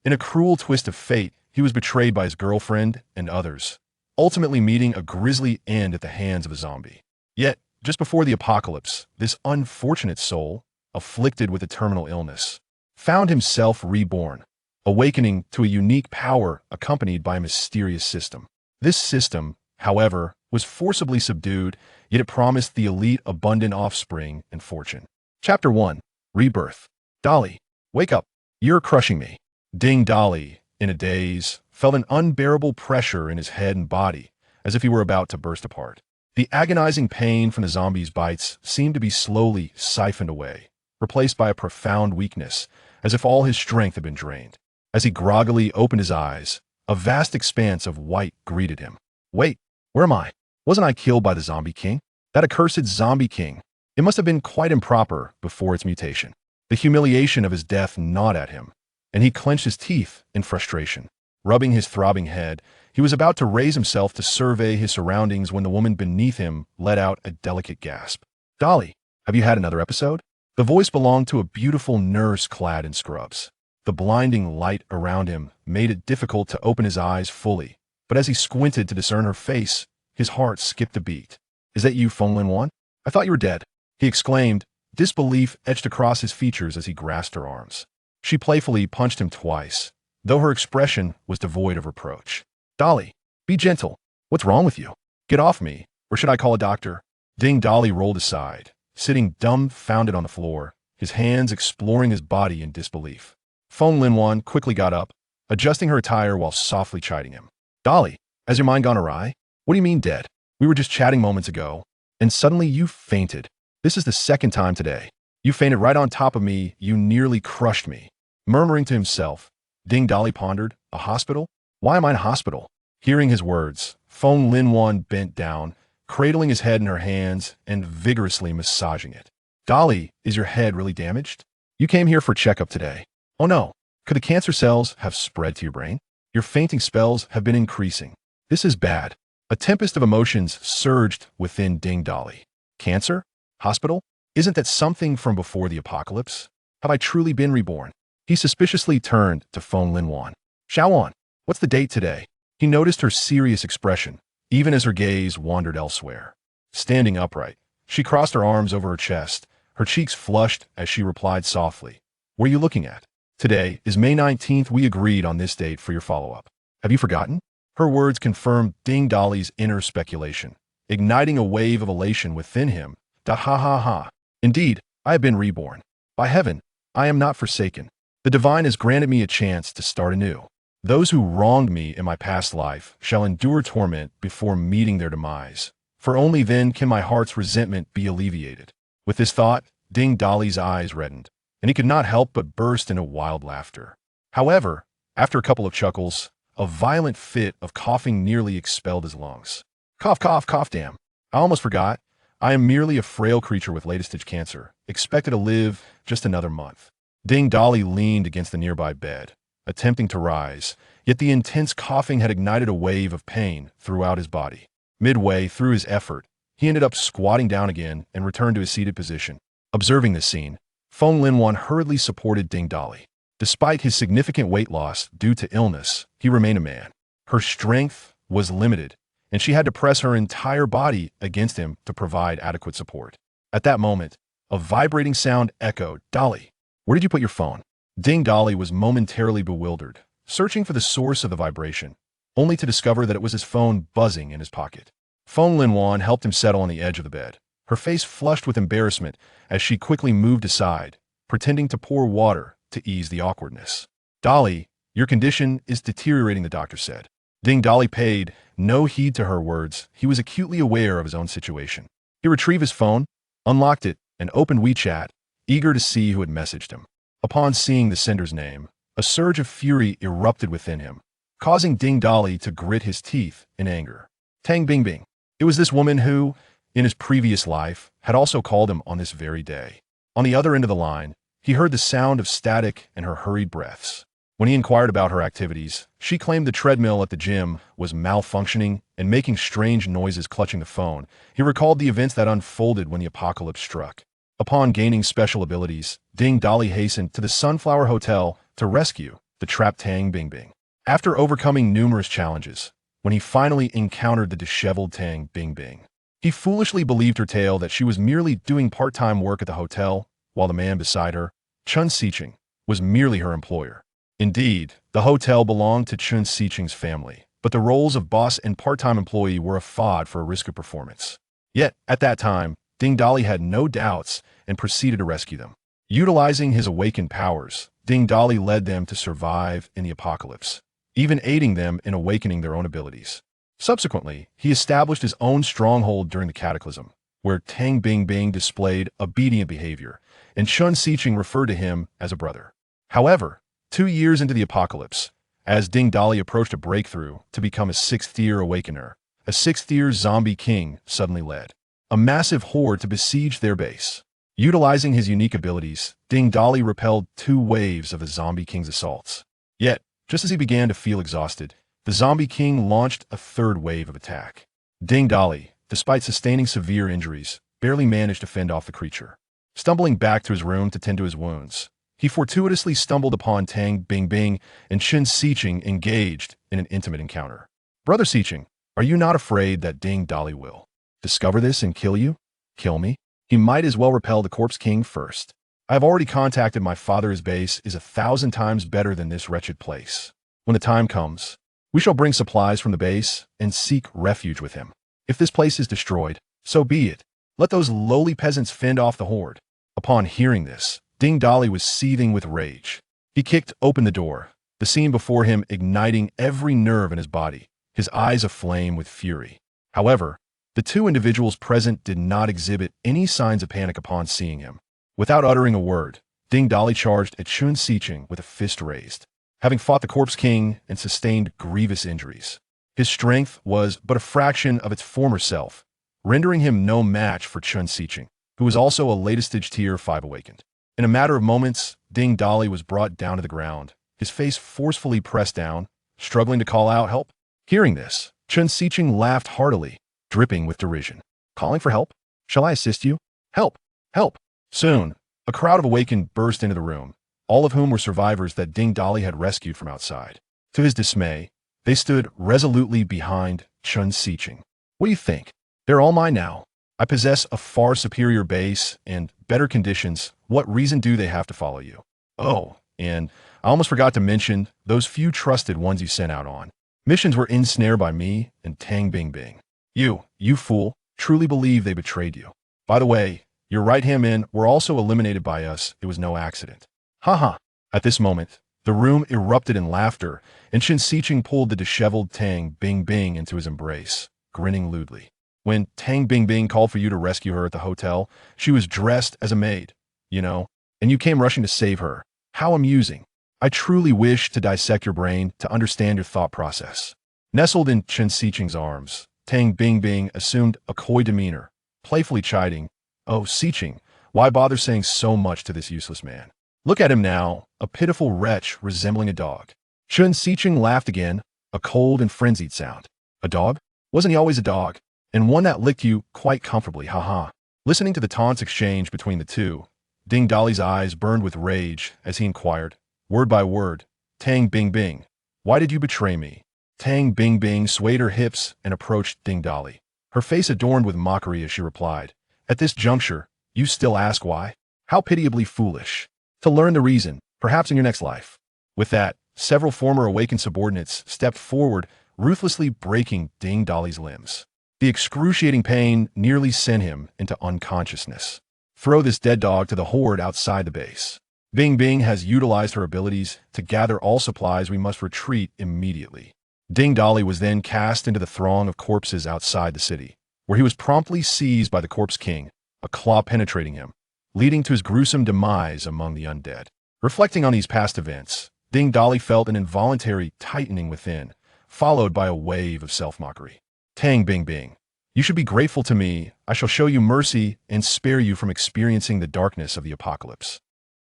In a cruel twist of fate, he was betrayed by his girlfriend and others, ultimately meeting a grisly end at the hands of a zombie. Yet, just before the apocalypse, this unfortunate soul, afflicted with a terminal illness, found himself reborn, awakening to a unique power accompanied by a mysterious system. This system, however, was forcibly subdued, yet it promised the elite abundant offspring and fortune. Chapter 1. Rebirth. Dolly, wake up. You're crushing me. Ding Dolly, in a daze, felt an unbearable pressure in his head and body, as if he were about to burst apart. The agonizing pain from the zombie's bites seemed to be slowly siphoned away, replaced by a profound weakness, as if all his strength had been drained. As he groggily opened his eyes, a vast expanse of white greeted him. Wait, where am I? Wasn't I killed by the Zombie King? That accursed Zombie King. It must have been quite improper before its mutation. The humiliation of his death gnawed at him, and he clenched his teeth in frustration. Rubbing his throbbing head, he was about to raise himself to survey his surroundings when the woman beneath him let out a delicate gasp. Dolly, have you had another episode? The voice belonged to a beautiful nurse clad in scrubs. The blinding light around him made it difficult to open his eyes fully, but as he squinted to discern her face, his heart skipped a beat. Is that you, Feng Linwan? I thought you were dead, he exclaimed, disbelief etched across his features as he grasped her arms. She playfully punched him twice, though her expression was devoid of reproach. Dolly, be gentle. What's wrong with you? Get off me, or should I call a doctor? Ding Dolly rolled aside, sitting dumbfounded on the floor, his hands exploring his body in disbelief. Feng Linwan quickly got up, adjusting her attire while softly chiding him. Dolly, has your mind gone awry? What do you mean dead? We were just chatting moments ago, and suddenly you fainted. This is the second time today. You fainted right on top of me, you nearly crushed me. Murmuring to himself, Ding Dolly pondered, a hospital? Why am I in a hospital? Hearing his words, Feng Linwan bent down, cradling his head in her hands and vigorously massaging it. Dolly, is your head really damaged? You came here for a checkup today. Oh no, could the cancer cells have spread to your brain? Your fainting spells have been increasing. This is bad. A tempest of emotions surged within Ding Dolly. Cancer? Hospital? Isn't that something from before the apocalypse? Have I truly been reborn? He suspiciously turned to Feng Linwan. Xiaoan, what's the date today? He noticed her serious expression, even as her gaze wandered elsewhere. Standing upright, she crossed her arms over her chest, her cheeks flushed as she replied softly. What are you looking at? Today is May 19th. We agreed on this date for your follow-up. Have you forgotten? Her words confirmed Ding Dolly's inner speculation, igniting a wave of elation within him. Ha ha ha. Indeed, I have been reborn. By heaven, I am not forsaken. The divine has granted me a chance to start anew. Those who wronged me in my past life shall endure torment before meeting their demise, for only then can my heart's resentment be alleviated. With this thought, Ding Dolly's eyes reddened, and he could not help but burst into wild laughter. However, after a couple of chuckles, a violent fit of coughing nearly expelled his lungs. Cough, cough, cough, damn. I almost forgot. I am merely a frail creature with late-stage cancer, expected to live just another month. Ding Dolly leaned against the nearby bed, attempting to rise, yet the intense coughing had ignited a wave of pain throughout his body. Midway through his effort, he ended up squatting down again and returned to his seated position. Observing this scene, Feng Linwan hurriedly supported Ding Dolly. Despite his significant weight loss due to illness, he remained a man. Her strength was limited, and she had to press her entire body against him to provide adequate support. At that moment, a vibrating sound echoed. Dolly, where did you put your phone? Ding Dolly was momentarily bewildered, searching for the source of the vibration, only to discover that it was his phone buzzing in his pocket. Feng Linwan helped him settle on the edge of the bed, her face flushed with embarrassment as she quickly moved aside, pretending to pour water to ease the awkwardness. Dolly, your condition is deteriorating, the doctor said. Ding Dolly paid no heed to her words. He was acutely aware of his own situation. He retrieved his phone, unlocked it, and opened WeChat, eager to see who had messaged him. Upon seeing the sender's name, a surge of fury erupted within him, causing Ding Dolly to grit his teeth in anger. Tang Bing Bing. It was this woman who, in his previous life, had also called him on this very day. On the other end of the line, he heard the sound of static and her hurried breaths. When he inquired about her activities, she claimed the treadmill at the gym was malfunctioning and making strange noises clutching the phone. He recalled the events that unfolded when the apocalypse struck. Upon gaining special abilities, Ding Dolly hastened to the Sunflower Hotel to rescue the trapped Tang Bingbing. After overcoming numerous challenges, when he finally encountered the disheveled Tang Bingbing, he foolishly believed her tale that she was merely doing part-time work at the hotel, while the man beside her, Chun Sicheng, was merely her employer. Indeed, the hotel belonged to Chun Sicheng's family, but the roles of boss and part-time employee were a facade for a risk of performance. Yet, at that time, Ding Dali had no doubts and proceeded to rescue them. Utilizing his awakened powers, Ding Dali led them to survive in the apocalypse, even aiding them in awakening their own abilities. Subsequently, he established his own stronghold during the cataclysm, where Tang Bingbing displayed obedient behavior, and Chun Sicheng referred to him as a brother. However, 2 years into the apocalypse, as Ding Dali approached a breakthrough to become a sixth-tier awakener, a sixth-tier zombie king suddenly led a massive horde to besiege their base. Utilizing his unique abilities, Ding Dali repelled 2 waves of the zombie king's assaults. Yet, just as he began to feel exhausted, the zombie king launched a 3rd wave of attack. Ding Dali, despite sustaining severe injuries, barely managed to fend off the creature. Stumbling back to his room to tend to his wounds, he fortuitously stumbled upon Tang Bingbing and Chun Sicheng engaged in an intimate encounter. Brother Sicheng, are you not afraid that Ding Dali will discover this and kill you? Kill me? He might as well repel the Corpse King first. I have already contacted my father's base is 1,000 times better than this wretched place. When the time comes, we shall bring supplies from the base and seek refuge with him. If this place is destroyed, so be it. Let those lowly peasants fend off the horde. Upon hearing this, Ding Dali was seething with rage. He kicked open the door, the scene before him igniting every nerve in his body, his eyes aflame with fury. However, the 2 individuals present did not exhibit any signs of panic upon seeing him. Without uttering a word, Ding Dali charged at Chun Sicheng with a fist raised. Having fought the Corpse King and sustained grievous injuries, his strength was but a fraction of its former self, rendering him no match for Chun Sicheng, who was also a latest-stage Tier 5 awakened. In a matter of moments, Ding Dali was brought down to the ground, his face forcefully pressed down, struggling to call out help. Hearing this, Chun Sicheng laughed heartily, dripping with derision. Calling for help? Shall I assist you? Help! Help! Soon, a crowd of awakened burst into the room, all of whom were survivors that Ding Dali had rescued from outside. To his dismay, they stood resolutely behind Chun Sicheng. What do you think? They're all mine now. I possess a far superior base and better conditions. What reason do they have to follow you? Oh, and I almost forgot to mention those few trusted ones you sent out on missions were ensnared by me and Tang Bingbing. You fool, truly believe they betrayed you. By the way, your right-hand men were also eliminated by us. It was no accident. Haha. At this moment, the room erupted in laughter, and Chun Sicheng pulled the disheveled Tang Bingbing into his embrace, grinning lewdly. When Tang Bingbing called for you to rescue her at the hotel, she was dressed as a maid, and you came rushing to save her. How amusing. I truly wish to dissect your brain to understand your thought process. Nestled in Chun Sicheng's arms, Tang Bingbing assumed a coy demeanor, playfully chiding, "Oh, Sicheng, why bother saying so much to this useless man? Look at him now, a pitiful wretch resembling a dog." Chun Sicheng laughed again, a cold and frenzied sound. A dog? Wasn't he always a dog? And one that licked you quite comfortably, haha. Listening to the taunts exchanged between the 2, Ding Dali's eyes burned with rage as he inquired, word by word, "Tang Bingbing, why did you betray me?" Tang Bingbing swayed her hips and approached Ding Dali, her face adorned with mockery as she replied, "At this juncture, you still ask why? How pitiably foolish. To learn the reason, perhaps in your next life." With that, several former awakened subordinates stepped forward, ruthlessly breaking Ding Dali's limbs. The excruciating pain nearly sent him into unconsciousness. Throw this dead dog to the horde outside the base. Bingbing has utilized her abilities to gather all supplies. We must retreat immediately. Ding Dali was then cast into the throng of corpses outside the city, where he was promptly seized by the Corpse King, a claw penetrating him, leading to his gruesome demise among the undead. Reflecting on these past events, Ding Dali felt an involuntary tightening within, followed by a wave of self-mockery. Tang Bingbing, you should be grateful to me. I shall show you mercy and spare you from experiencing the darkness of the apocalypse.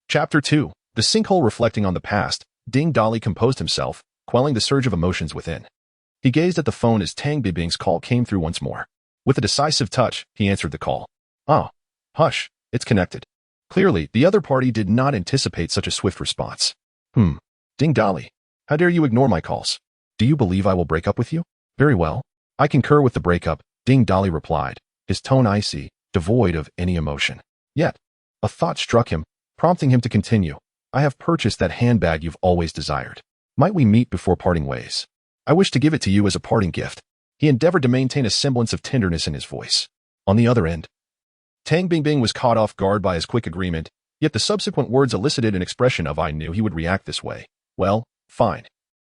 Chapter 2. The sinkhole. Reflecting on the past, Ding Dali composed himself, quelling the surge of emotions within. He gazed at the phone as Tang Bingbing's call came through once more. With a decisive touch, he answered the call. "Oh, hush, it's connected." Clearly, the other party did not anticipate such a swift response. Ding Dolly. How dare you ignore my calls? Do you believe I will break up with you? Very well. I concur with the breakup, Ding Dolly replied, his tone icy, devoid of any emotion. Yet, a thought struck him, prompting him to continue. I have purchased that handbag you've always desired. Might we meet before parting ways? I wish to give it to you as a parting gift. He endeavored to maintain a semblance of tenderness in his voice. On the other end, Tang Bingbing was caught off guard by his quick agreement, yet the subsequent words elicited an expression of I knew he would react this way. Well, fine.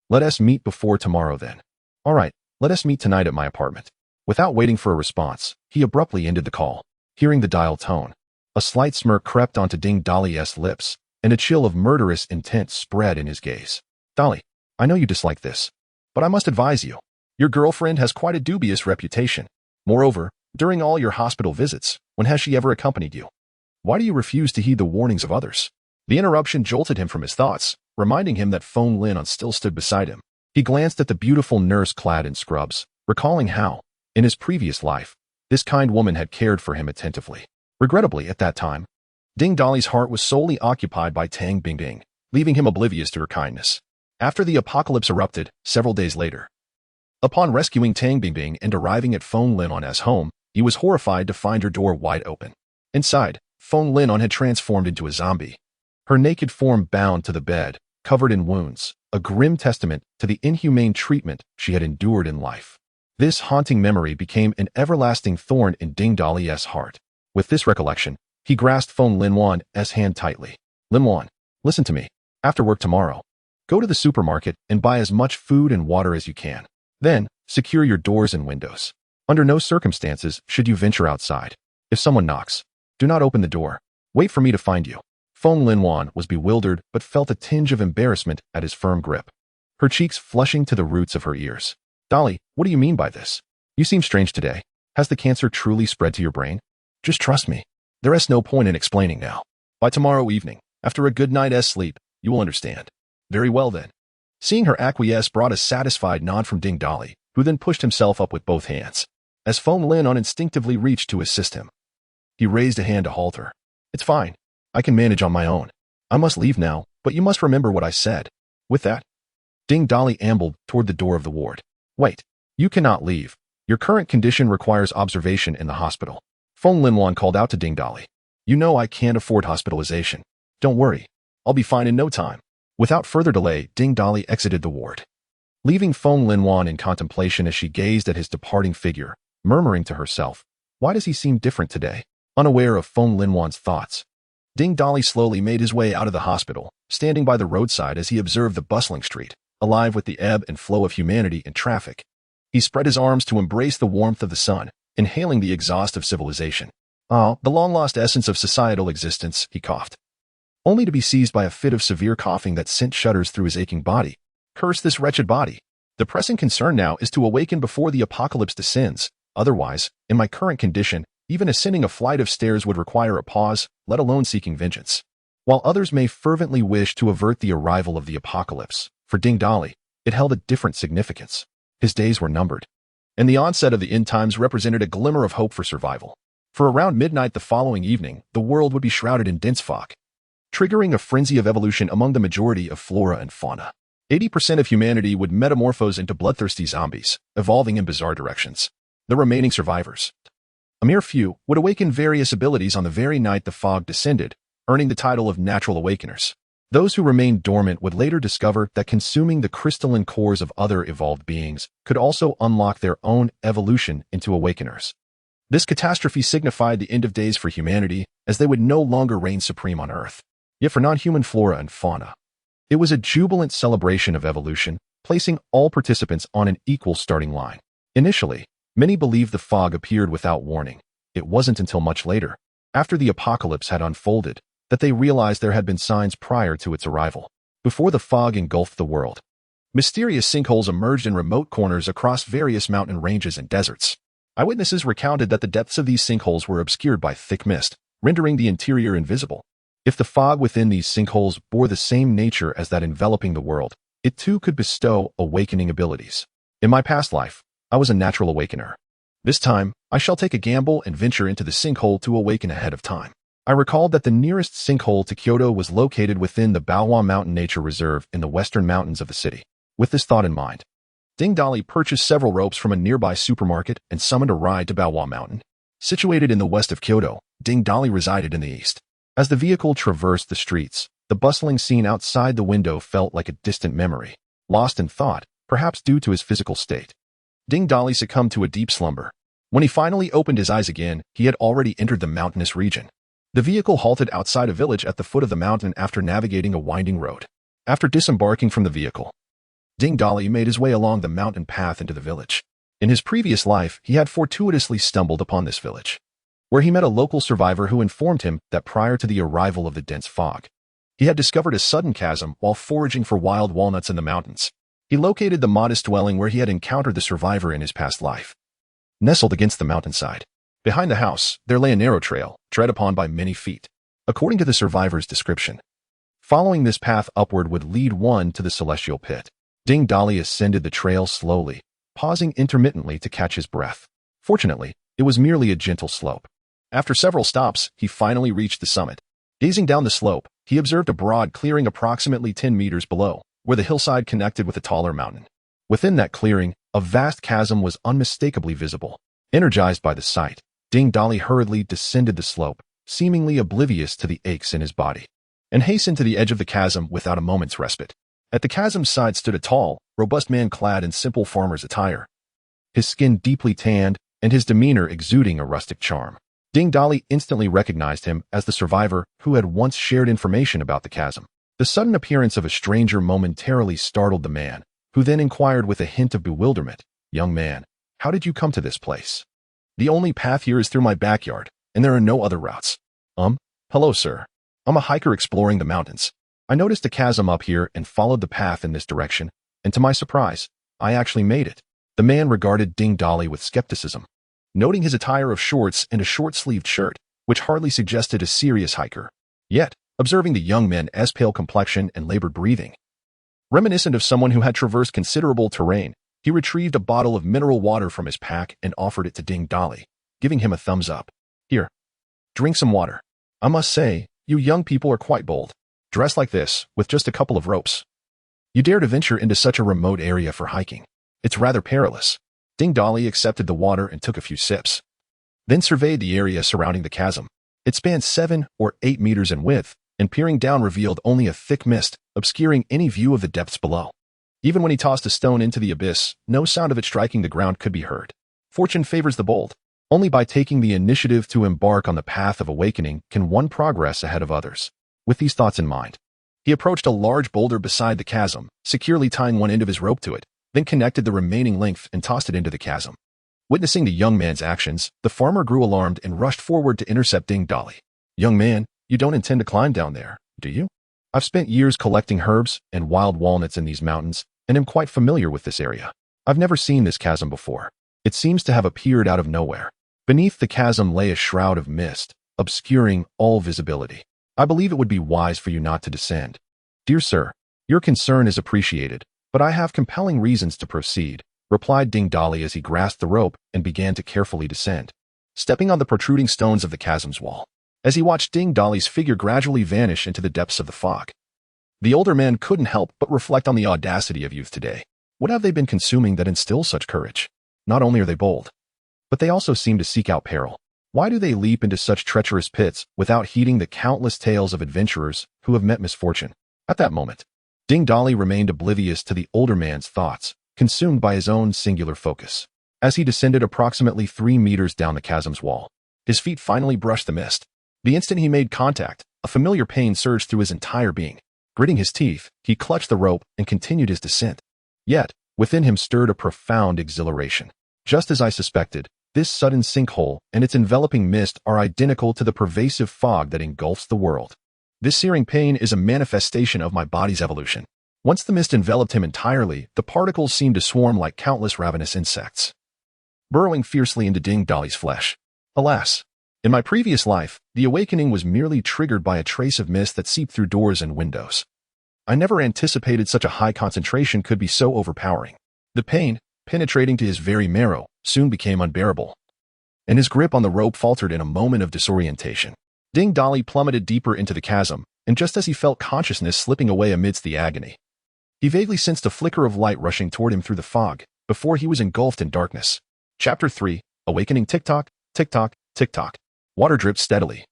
Let us meet before tomorrow then. All right, let us meet tonight at my apartment. Without waiting for a response, he abruptly ended the call. Hearing the dial tone, a slight smirk crept onto Ding Dolly's lips, and a chill of murderous intent spread in his gaze. Dolly, I know you dislike this, but I must advise you. Your girlfriend has quite a dubious reputation. Moreover, during all your hospital visits, when has she ever accompanied you? Why do you refuse to heed the warnings of others? The interruption jolted him from his thoughts, reminding him that Feng Lin still stood beside him. He glanced at the beautiful nurse clad in scrubs, recalling how, in his previous life, this kind woman had cared for him attentively. Regrettably, at that time, Ding Dolly's heart was solely occupied by Tang Bingbing, leaving him oblivious to her kindness. After the apocalypse erupted, several days later, upon rescuing Tang Bingbing and arriving at Feng Lin's home, he was horrified to find her door wide open. Inside, Feng Lin had transformed into a zombie. Her naked form bound to the bed, covered in wounds, a grim testament to the inhumane treatment she had endured in life. This haunting memory became an everlasting thorn in Ding Dolly's heart. With this recollection, he grasped Feng Lin's hand tightly. Linwan, listen to me. After work tomorrow, go to the supermarket and buy as much food and water as you can. Then, secure your doors and windows. Under no circumstances should you venture outside. If someone knocks, do not open the door. Wait for me to find you. Feng Linwan was bewildered but felt a tinge of embarrassment at his firm grip, her cheeks flushing to the roots of her ears. Dolly, what do you mean by this? You seem strange today. Has the cancer truly spread to your brain? Just trust me. There is no point in explaining now. By tomorrow evening, after a good night's sleep, you will understand. Very well then. Seeing her acquiesce brought a satisfied nod from Ding Dolly, who then pushed himself up with both hands. As Feng Lin instinctively reached to assist him, he raised a hand to halt her. It's fine. I can manage on my own. I must leave now, but you must remember what I said. With that, Ding Dolly ambled toward the door of the ward. Wait, you cannot leave. Your current condition requires observation in the hospital. Feng Linwan called out to Ding Dolly. You know I can't afford hospitalization. Don't worry. I'll be fine in no time. Without further delay, Ding Dolly exited the ward, leaving Feng Linwan in contemplation as she gazed at his departing figure, murmuring to herself, why does he seem different today? Unaware of Feng Linwan's thoughts, Ding Dolly slowly made his way out of the hospital, standing by the roadside as he observed the bustling street, alive with the ebb and flow of humanity and traffic. He spread his arms to embrace the warmth of the sun, inhaling the exhaust of civilization. Ah, the long-lost essence of societal existence, he coughed, only to be seized by a fit of severe coughing that sent shudders through his aching body. Curse this wretched body. The pressing concern now is to awaken before the apocalypse descends. Otherwise, in my current condition, even ascending a flight of stairs would require a pause, let alone seeking vengeance. While others may fervently wish to avert the arrival of the apocalypse, for Ding Dolly, it held a different significance. His days were numbered, and the onset of the end times represented a glimmer of hope for survival. For around midnight the following evening, the world would be shrouded in dense fog, triggering a frenzy of evolution among the majority of flora and fauna. 80% of humanity would metamorphose into bloodthirsty zombies, evolving in bizarre directions. The remaining survivors, a mere few, would awaken various abilities on the very night the fog descended, earning the title of natural awakeners. Those who remained dormant would later discover that consuming the crystalline cores of other evolved beings could also unlock their own evolution into awakeners. This catastrophe signified the end of days for humanity, as they would no longer reign supreme on Earth. Yet for non-human flora and fauna, it was a jubilant celebration of evolution, placing all participants on an equal starting line. Initially, many believed the fog appeared without warning. It wasn't until much later, after the apocalypse had unfolded, that they realized there had been signs prior to its arrival. Before the fog engulfed the world, mysterious sinkholes emerged in remote corners across various mountain ranges and deserts. Eyewitnesses recounted that the depths of these sinkholes were obscured by thick mist, rendering the interior invisible. If the fog within these sinkholes bore the same nature as that enveloping the world, it too could bestow awakening abilities. In my past life, I was a natural awakener. This time, I shall take a gamble and venture into the sinkhole to awaken ahead of time. I recalled that the nearest sinkhole to Kyoto was located within the Balwa Mountain Nature Reserve in the western mountains of the city. With this thought in mind, Ding Dali purchased several ropes from a nearby supermarket and summoned a ride to Balwa Mountain. Situated in the west of Kyoto, Ding Dali resided in the east. As the vehicle traversed the streets, the bustling scene outside the window felt like a distant memory. Lost in thought, perhaps due to his physical state, Ding Dali succumbed to a deep slumber. When he finally opened his eyes again, he had already entered the mountainous region. The vehicle halted outside a village at the foot of the mountain after navigating a winding road. After disembarking from the vehicle, Ding Dali made his way along the mountain path into the village. In his previous life, he had fortuitously stumbled upon this village, where he met a local survivor who informed him that prior to the arrival of the dense fog, he had discovered a sudden chasm while foraging for wild walnuts in the mountains. He located the modest dwelling where he had encountered the survivor in his past life. Nestled against the mountainside, behind the house, there lay a narrow trail, tread upon by many feet. According to the survivor's description, following this path upward would lead one to the celestial pit. Ding Dali ascended the trail slowly, pausing intermittently to catch his breath. Fortunately, it was merely a gentle slope. After several stops, he finally reached the summit. Gazing down the slope, he observed a broad clearing approximately 10 meters below, where the hillside connected with a taller mountain. Within that clearing, a vast chasm was unmistakably visible. Energized by the sight, Ding Dali hurriedly descended the slope, seemingly oblivious to the aches in his body, and hastened to the edge of the chasm without a moment's respite. At the chasm's side stood a tall, robust man clad in simple farmer's attire, his skin deeply tanned and his demeanor exuding a rustic charm. Ding Dali instantly recognized him as the survivor who had once shared information about the chasm. The sudden appearance of a stranger momentarily startled the man, who then inquired with a hint of bewilderment, "Young man, how did you come to this place? The only path here is through my backyard, and there are no other routes." Hello, sir. I'm a hiker exploring the mountains. I noticed a chasm up here and followed the path in this direction, and to my surprise, I actually made it." The man regarded Ding Dali with skepticism, noting his attire of shorts and a short-sleeved shirt, which hardly suggested a serious hiker. Yet, observing the young man's pale complexion and labored breathing, reminiscent of someone who had traversed considerable terrain, he retrieved a bottle of mineral water from his pack and offered it to Ding Dali, giving him a thumbs up. "Here, drink some water. I must say, you young people are quite bold. Dressed like this, with just a couple of ropes. You dare to venture into such a remote area for hiking. It's rather perilous." Ding Dali accepted the water and took a few sips, then surveyed the area surrounding the chasm. It spanned 7 or 8 meters in width, and peering down revealed only a thick mist, obscuring any view of the depths below. Even when he tossed a stone into the abyss, no sound of it striking the ground could be heard. Fortune favors the bold. Only by taking the initiative to embark on the path of awakening can one progress ahead of others. With these thoughts in mind, he approached a large boulder beside the chasm, securely tying one end of his rope to it, then connected the remaining length and tossed it into the chasm. Witnessing the young man's actions, the farmer grew alarmed and rushed forward to intercept Ding Dali. "Young man, you don't intend to climb down there, do you? I've spent years collecting herbs and wild walnuts in these mountains, and am quite familiar with this area. I've never seen this chasm before. It seems to have appeared out of nowhere." Beneath the chasm lay a shroud of mist, obscuring all visibility. "I believe it would be wise for you not to descend. Dear sir, your concern is appreciated, but I have compelling reasons to proceed," replied Ding Dali as he grasped the rope and began to carefully descend, stepping on the protruding stones of the chasm's wall. As he watched Ding Dali's figure gradually vanish into the depths of the fog, the older man couldn't help but reflect on the audacity of youth today. What have they been consuming that instills such courage? Not only are they bold, but they also seem to seek out peril. Why do they leap into such treacherous pits without heeding the countless tales of adventurers who have met misfortune? At that moment, Ding Dali remained oblivious to the older man's thoughts, consumed by his own singular focus. As he descended approximately 3 meters down the chasm's wall, his feet finally brushed the mist. The instant he made contact, a familiar pain surged through his entire being. Gritting his teeth, he clutched the rope and continued his descent. Yet, within him stirred a profound exhilaration. Just as I suspected, this sudden sinkhole and its enveloping mist are identical to the pervasive fog that engulfs the world. This searing pain is a manifestation of my body's evolution. Once the mist enveloped him entirely, the particles seemed to swarm like countless ravenous insects, burrowing fiercely into Ding Dali's flesh. Alas, in my previous life, the awakening was merely triggered by a trace of mist that seeped through doors and windows. I never anticipated such a high concentration could be so overpowering. The pain, penetrating to his very marrow, soon became unbearable, and his grip on the rope faltered in a moment of disorientation. Ding Dolly plummeted deeper into the chasm, and just as he felt consciousness slipping away amidst the agony, he vaguely sensed a flicker of light rushing toward him through the fog, before he was engulfed in darkness. Chapter 3, Awakening. Tick-tock, tick-tock, tick-tock. Water dripped steadily,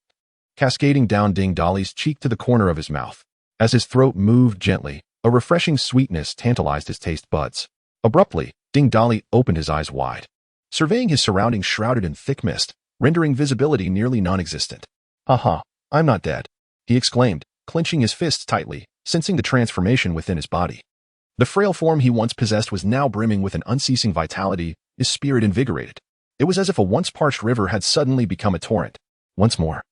cascading down Ding Dolly's cheek to the corner of his mouth. As his throat moved gently, a refreshing sweetness tantalized his taste buds. Abruptly, Ding Dolly opened his eyes wide, surveying his surroundings shrouded in thick mist, rendering visibility nearly non-existent. "Haha, I'm not dead," he exclaimed, clenching his fists tightly, sensing the transformation within his body. The frail form he once possessed was now brimming with an unceasing vitality, his spirit invigorated. It was as if a once-parched river had suddenly become a torrent. Once more,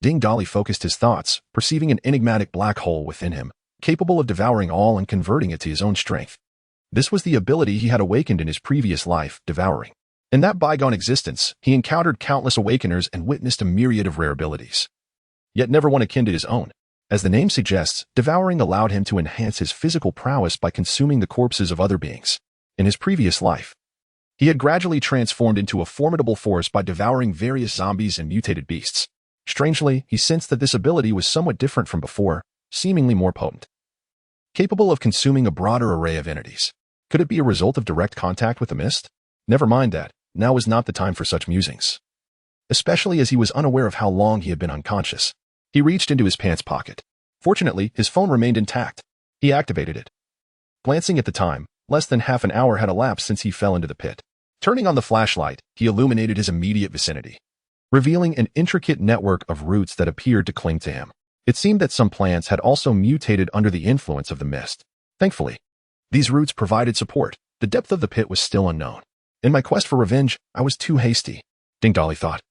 Ding Dolly focused his thoughts, perceiving an enigmatic black hole within him, capable of devouring all and converting it to his own strength. This was the ability he had awakened in his previous life, devouring. In that bygone existence, he encountered countless awakeners and witnessed a myriad of rare abilities, yet never one akin to his own. As the name suggests, devouring allowed him to enhance his physical prowess by consuming the corpses of other beings. In his previous life, he had gradually transformed into a formidable force by devouring various zombies and mutated beasts. Strangely, he sensed that this ability was somewhat different from before, seemingly more potent, capable of consuming a broader array of entities. Could it be a result of direct contact with the mist? Never mind that. Now was not the time for such musings, especially as he was unaware of how long he had been unconscious. He reached into his pants pocket. Fortunately, his phone remained intact. He activated it. Glancing at the time, less than half an hour had elapsed since he fell into the pit. Turning on the flashlight, he illuminated his immediate vicinity, revealing an intricate network of roots that appeared to cling to him. It seemed that some plants had also mutated under the influence of the mist. Thankfully, these roots provided support. The depth of the pit was still unknown. In my quest for revenge, I was too hasty, Ding Dolly thought,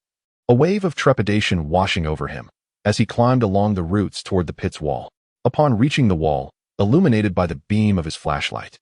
a wave of trepidation washing over him as he climbed along the roots toward the pit's wall. Upon reaching the wall, illuminated by the beam of his flashlight,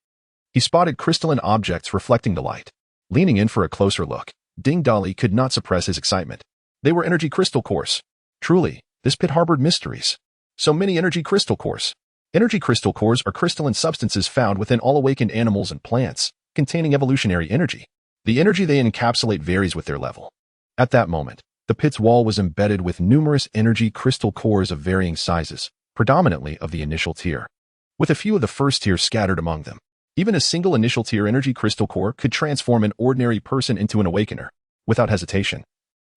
he spotted crystalline objects reflecting the light. Leaning in for a closer look, Ding Dolly could not suppress his excitement. They were energy crystal cores. Truly, this pit harbored mysteries. So many energy crystal cores. Energy crystal cores are crystalline substances found within all awakened animals and plants, containing evolutionary energy. The energy they encapsulate varies with their level. At that moment, the pit's wall was embedded with numerous energy crystal cores of varying sizes, predominantly of the initial tier, with a few of the first tier scattered among them. Even a single initial tier energy crystal core could transform an ordinary person into an awakener, without hesitation.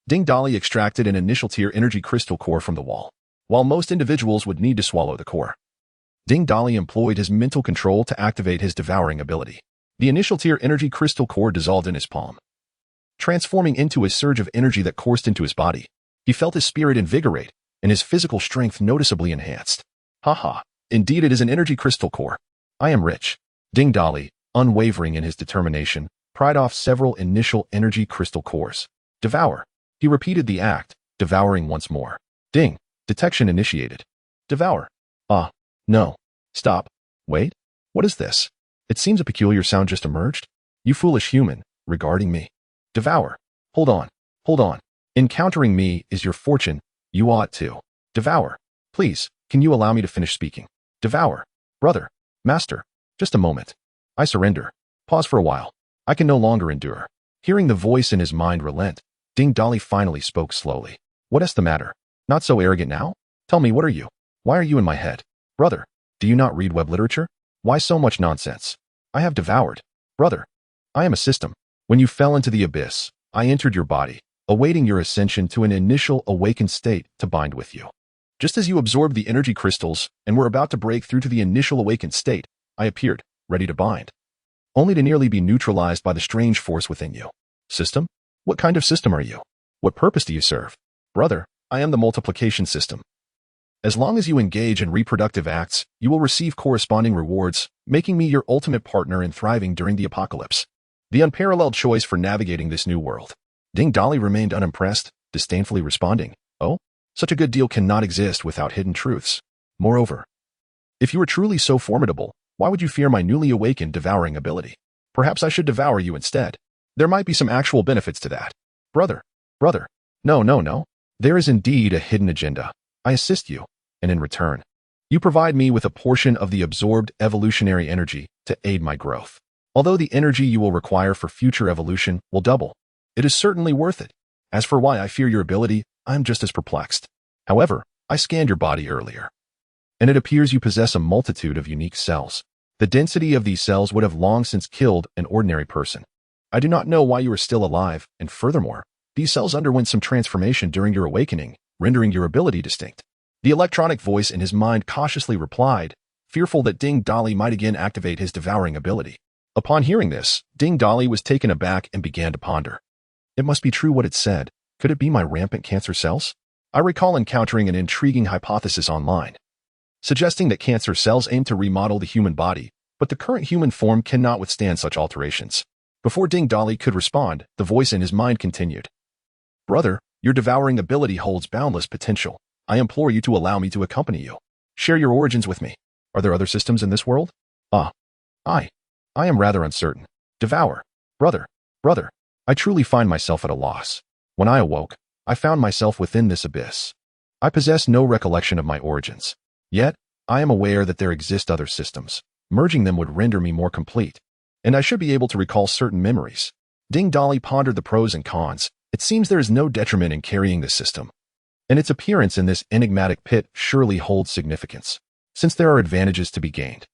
Ding Dolly extracted an initial tier energy crystal core from the wall, while most individuals would need to swallow the core. Ding Dolly employed his mental control to activate his devouring ability. The initial tier energy crystal core dissolved in his palm, transforming into a surge of energy that coursed into his body. He felt his spirit invigorate, and his physical strength noticeably enhanced. Haha, indeed it is an energy crystal core. I am rich. Ding Dolly, unwavering in his determination, pried off several initial energy crystal cores. Devour. He repeated the act, devouring once more. Ding. Detection initiated. Devour. Ah. No. Stop. Wait. What is this? It seems a peculiar sound just emerged. You foolish human, regarding me. Devour. Hold on. Hold on. Encountering me is your fortune. You ought to. Devour. Please, can you allow me to finish speaking? Devour. Brother. Master. Just a moment. I surrender. Pause for a while. I can no longer endure. Hearing the voice in his mind relent, Ding Dolly finally spoke slowly. What is the matter? Not so arrogant now? Tell me, what are you? Why are you in my head? Brother, do you not read web literature? Why so much nonsense? I have devoured. Brother, I am a system. When you fell into the abyss, I entered your body, awaiting your ascension to an initial awakened state to bind with you. Just as you absorbed the energy crystals and were about to break through to the initial awakened state, I appeared, ready to bind, only to nearly be neutralized by the strange force within you. System? What kind of system are you? What purpose do you serve? Brother, I am the multiplication system. As long as you engage in reproductive acts, you will receive corresponding rewards, making me your ultimate partner in thriving during the apocalypse. The unparalleled choice for navigating this new world. Ding Dolly remained unimpressed, disdainfully responding, "Oh, such a good deal cannot exist without hidden truths. Moreover, if you are truly so formidable, why would you fear my newly awakened devouring ability? Perhaps I should devour you instead. There might be some actual benefits to that. Brother. No. There is indeed a hidden agenda. I assist you, and in return, you provide me with a portion of the absorbed evolutionary energy to aid my growth. Although the energy you will require for future evolution will double, it is certainly worth it. As for why I fear your ability, I am just as perplexed. However, I scanned your body earlier, and it appears you possess a multitude of unique cells. The density of these cells would have long since killed an ordinary person. I do not know why you are still alive, and furthermore, these cells underwent some transformation during your awakening, rendering your ability distinct. The electronic voice in his mind cautiously replied, fearful that Ding Dali might again activate his devouring ability. Upon hearing this, Ding Dali was taken aback and began to ponder. It must be true what it said. Could it be my rampant cancer cells? I recall encountering an intriguing hypothesis online, suggesting that cancer cells aim to remodel the human body, but the current human form cannot withstand such alterations. Before Ding Dali could respond, the voice in his mind continued. Brother, your devouring ability holds boundless potential. I implore you to allow me to accompany you. Share your origins with me. Are there other systems in this world? I am rather uncertain. Devour. Brother. I truly find myself at a loss. When I awoke, I found myself within this abyss. I possess no recollection of my origins. Yet, I am aware that there exist other systems. Merging them would render me more complete, and I should be able to recall certain memories. Ding Dali pondered the pros and cons. It seems there is no detriment in carrying this system, and its appearance in this enigmatic pit surely holds significance. Since there are advantages to be gained,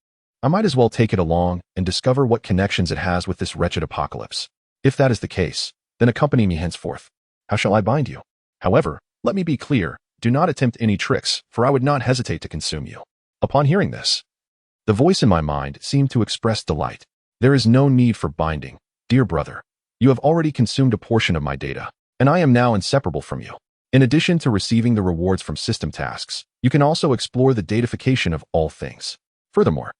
I might as well take it along and discover what connections it has with this wretched apocalypse. If that is the case, then accompany me henceforth. How shall I bind you? However, let me be clear, do not attempt any tricks, for I would not hesitate to consume you. Upon hearing this, the voice in my mind seemed to express delight. There is no need for binding, dear brother. You have already consumed a portion of my data, and I am now inseparable from you. In addition to receiving the rewards from system tasks, you can also explore the datafication of all things. Furthermore,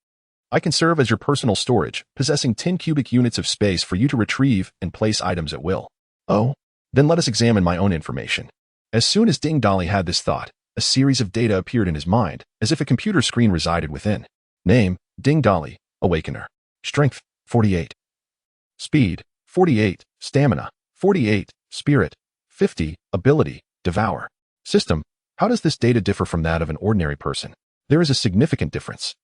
I can serve as your personal storage, possessing 10 cubic units of space for you to retrieve and place items at will. Oh, then let us examine my own information. As soon as Ding Dali had this thought, a series of data appeared in his mind, as if a computer screen resided within. Name, Ding Dali, Awakener. Strength, 48. Speed, 48. Stamina, 48. Spirit, 50. Ability, Devour. System, how does this data differ from that of an ordinary person? There is a significant difference.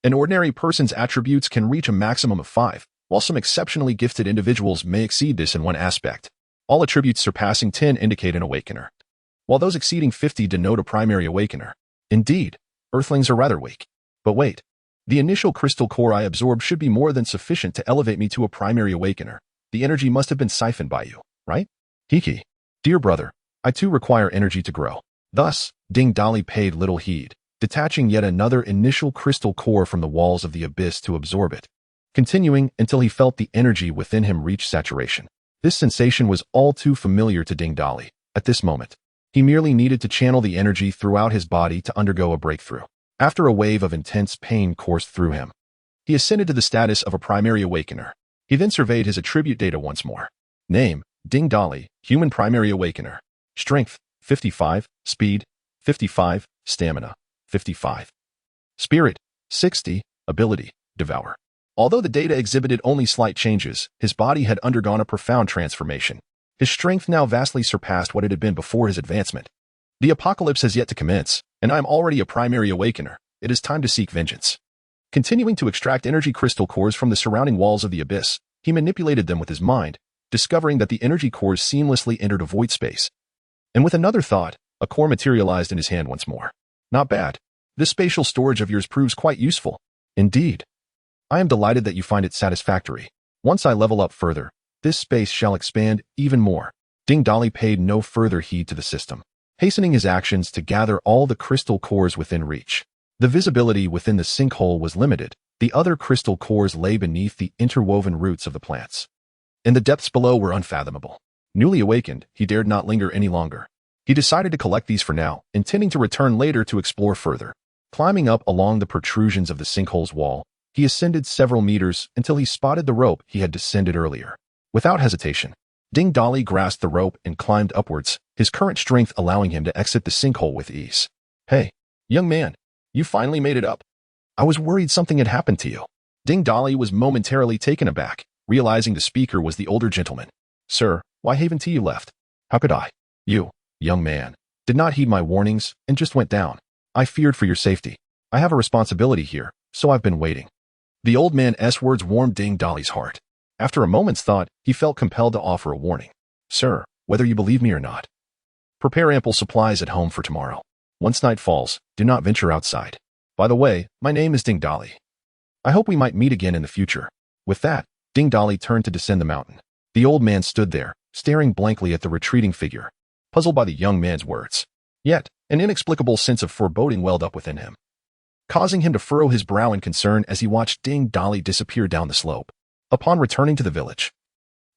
An ordinary person's attributes can reach a maximum of 5, while some exceptionally gifted individuals may exceed this in one aspect. All attributes surpassing 10 indicate an awakener, while those exceeding 50 denote a primary awakener. Indeed, Earthlings are rather weak. But wait, the initial crystal core I absorbed should be more than sufficient to elevate me to a primary awakener. The energy must have been siphoned by you, right? Kiki, dear brother, I too require energy to grow. Thus, Ding Dali paid little heed, detaching yet another initial crystal core from the walls of the abyss to absorb it, continuing until he felt the energy within him reach saturation. This sensation was all too familiar to Ding Dali. At this moment, he merely needed to channel the energy throughout his body to undergo a breakthrough. After a wave of intense pain coursed through him, he ascended to the status of a primary awakener. He then surveyed his attribute data once more. Name, Ding Dali, Human Primary Awakener. Strength, 55. Speed, 55. Stamina, 55. Spirit, 60. Ability, Devour. Although the data exhibited only slight changes, his body had undergone a profound transformation. His strength now vastly surpassed what it had been before his advancement. The apocalypse has yet to commence, and I am already a primary awakener. It is time to seek vengeance. Continuing to extract energy crystal cores from the surrounding walls of the abyss, he manipulated them with his mind, discovering that the energy cores seamlessly entered a void space. And with another thought, a core materialized in his hand once more. Not bad. This spatial storage of yours proves quite useful. Indeed. I am delighted that you find it satisfactory. Once I level up further, this space shall expand even more. Ding Dali paid no further heed to the system, hastening his actions to gather all the crystal cores within reach. The visibility within the sinkhole was limited. The other crystal cores lay beneath the interwoven roots of the plants, and the depths below were unfathomable. Newly awakened, he dared not linger any longer. He decided to collect these for now, intending to return later to explore further. Climbing up along the protrusions of the sinkhole's wall, he ascended several meters until he spotted the rope he had descended earlier. Without hesitation, Ding Dali grasped the rope and climbed upwards, his current strength allowing him to exit the sinkhole with ease. Hey, young man, you finally made it up. I was worried something had happened to you. Ding Dali was momentarily taken aback, realizing the speaker was the older gentleman. Sir, why haven't you left? How could I? You, young man, did not heed my warnings and just went down. I feared for your safety. I have a responsibility here, so I've been waiting. The old man's words warmed Ding Dali's heart. After a moment's thought, he felt compelled to offer a warning. Sir, whether you believe me or not, prepare ample supplies at home for tomorrow. Once night falls, do not venture outside. By the way, my name is Ding Dali. I hope we might meet again in the future." With that, Ding Dali turned to descend the mountain. The old man stood there, staring blankly at the retreating figure, puzzled by the young man's words. Yet, an inexplicable sense of foreboding welled up within him, causing him to furrow his brow in concern as he watched Ding Dali disappear down the slope. Upon returning to the village,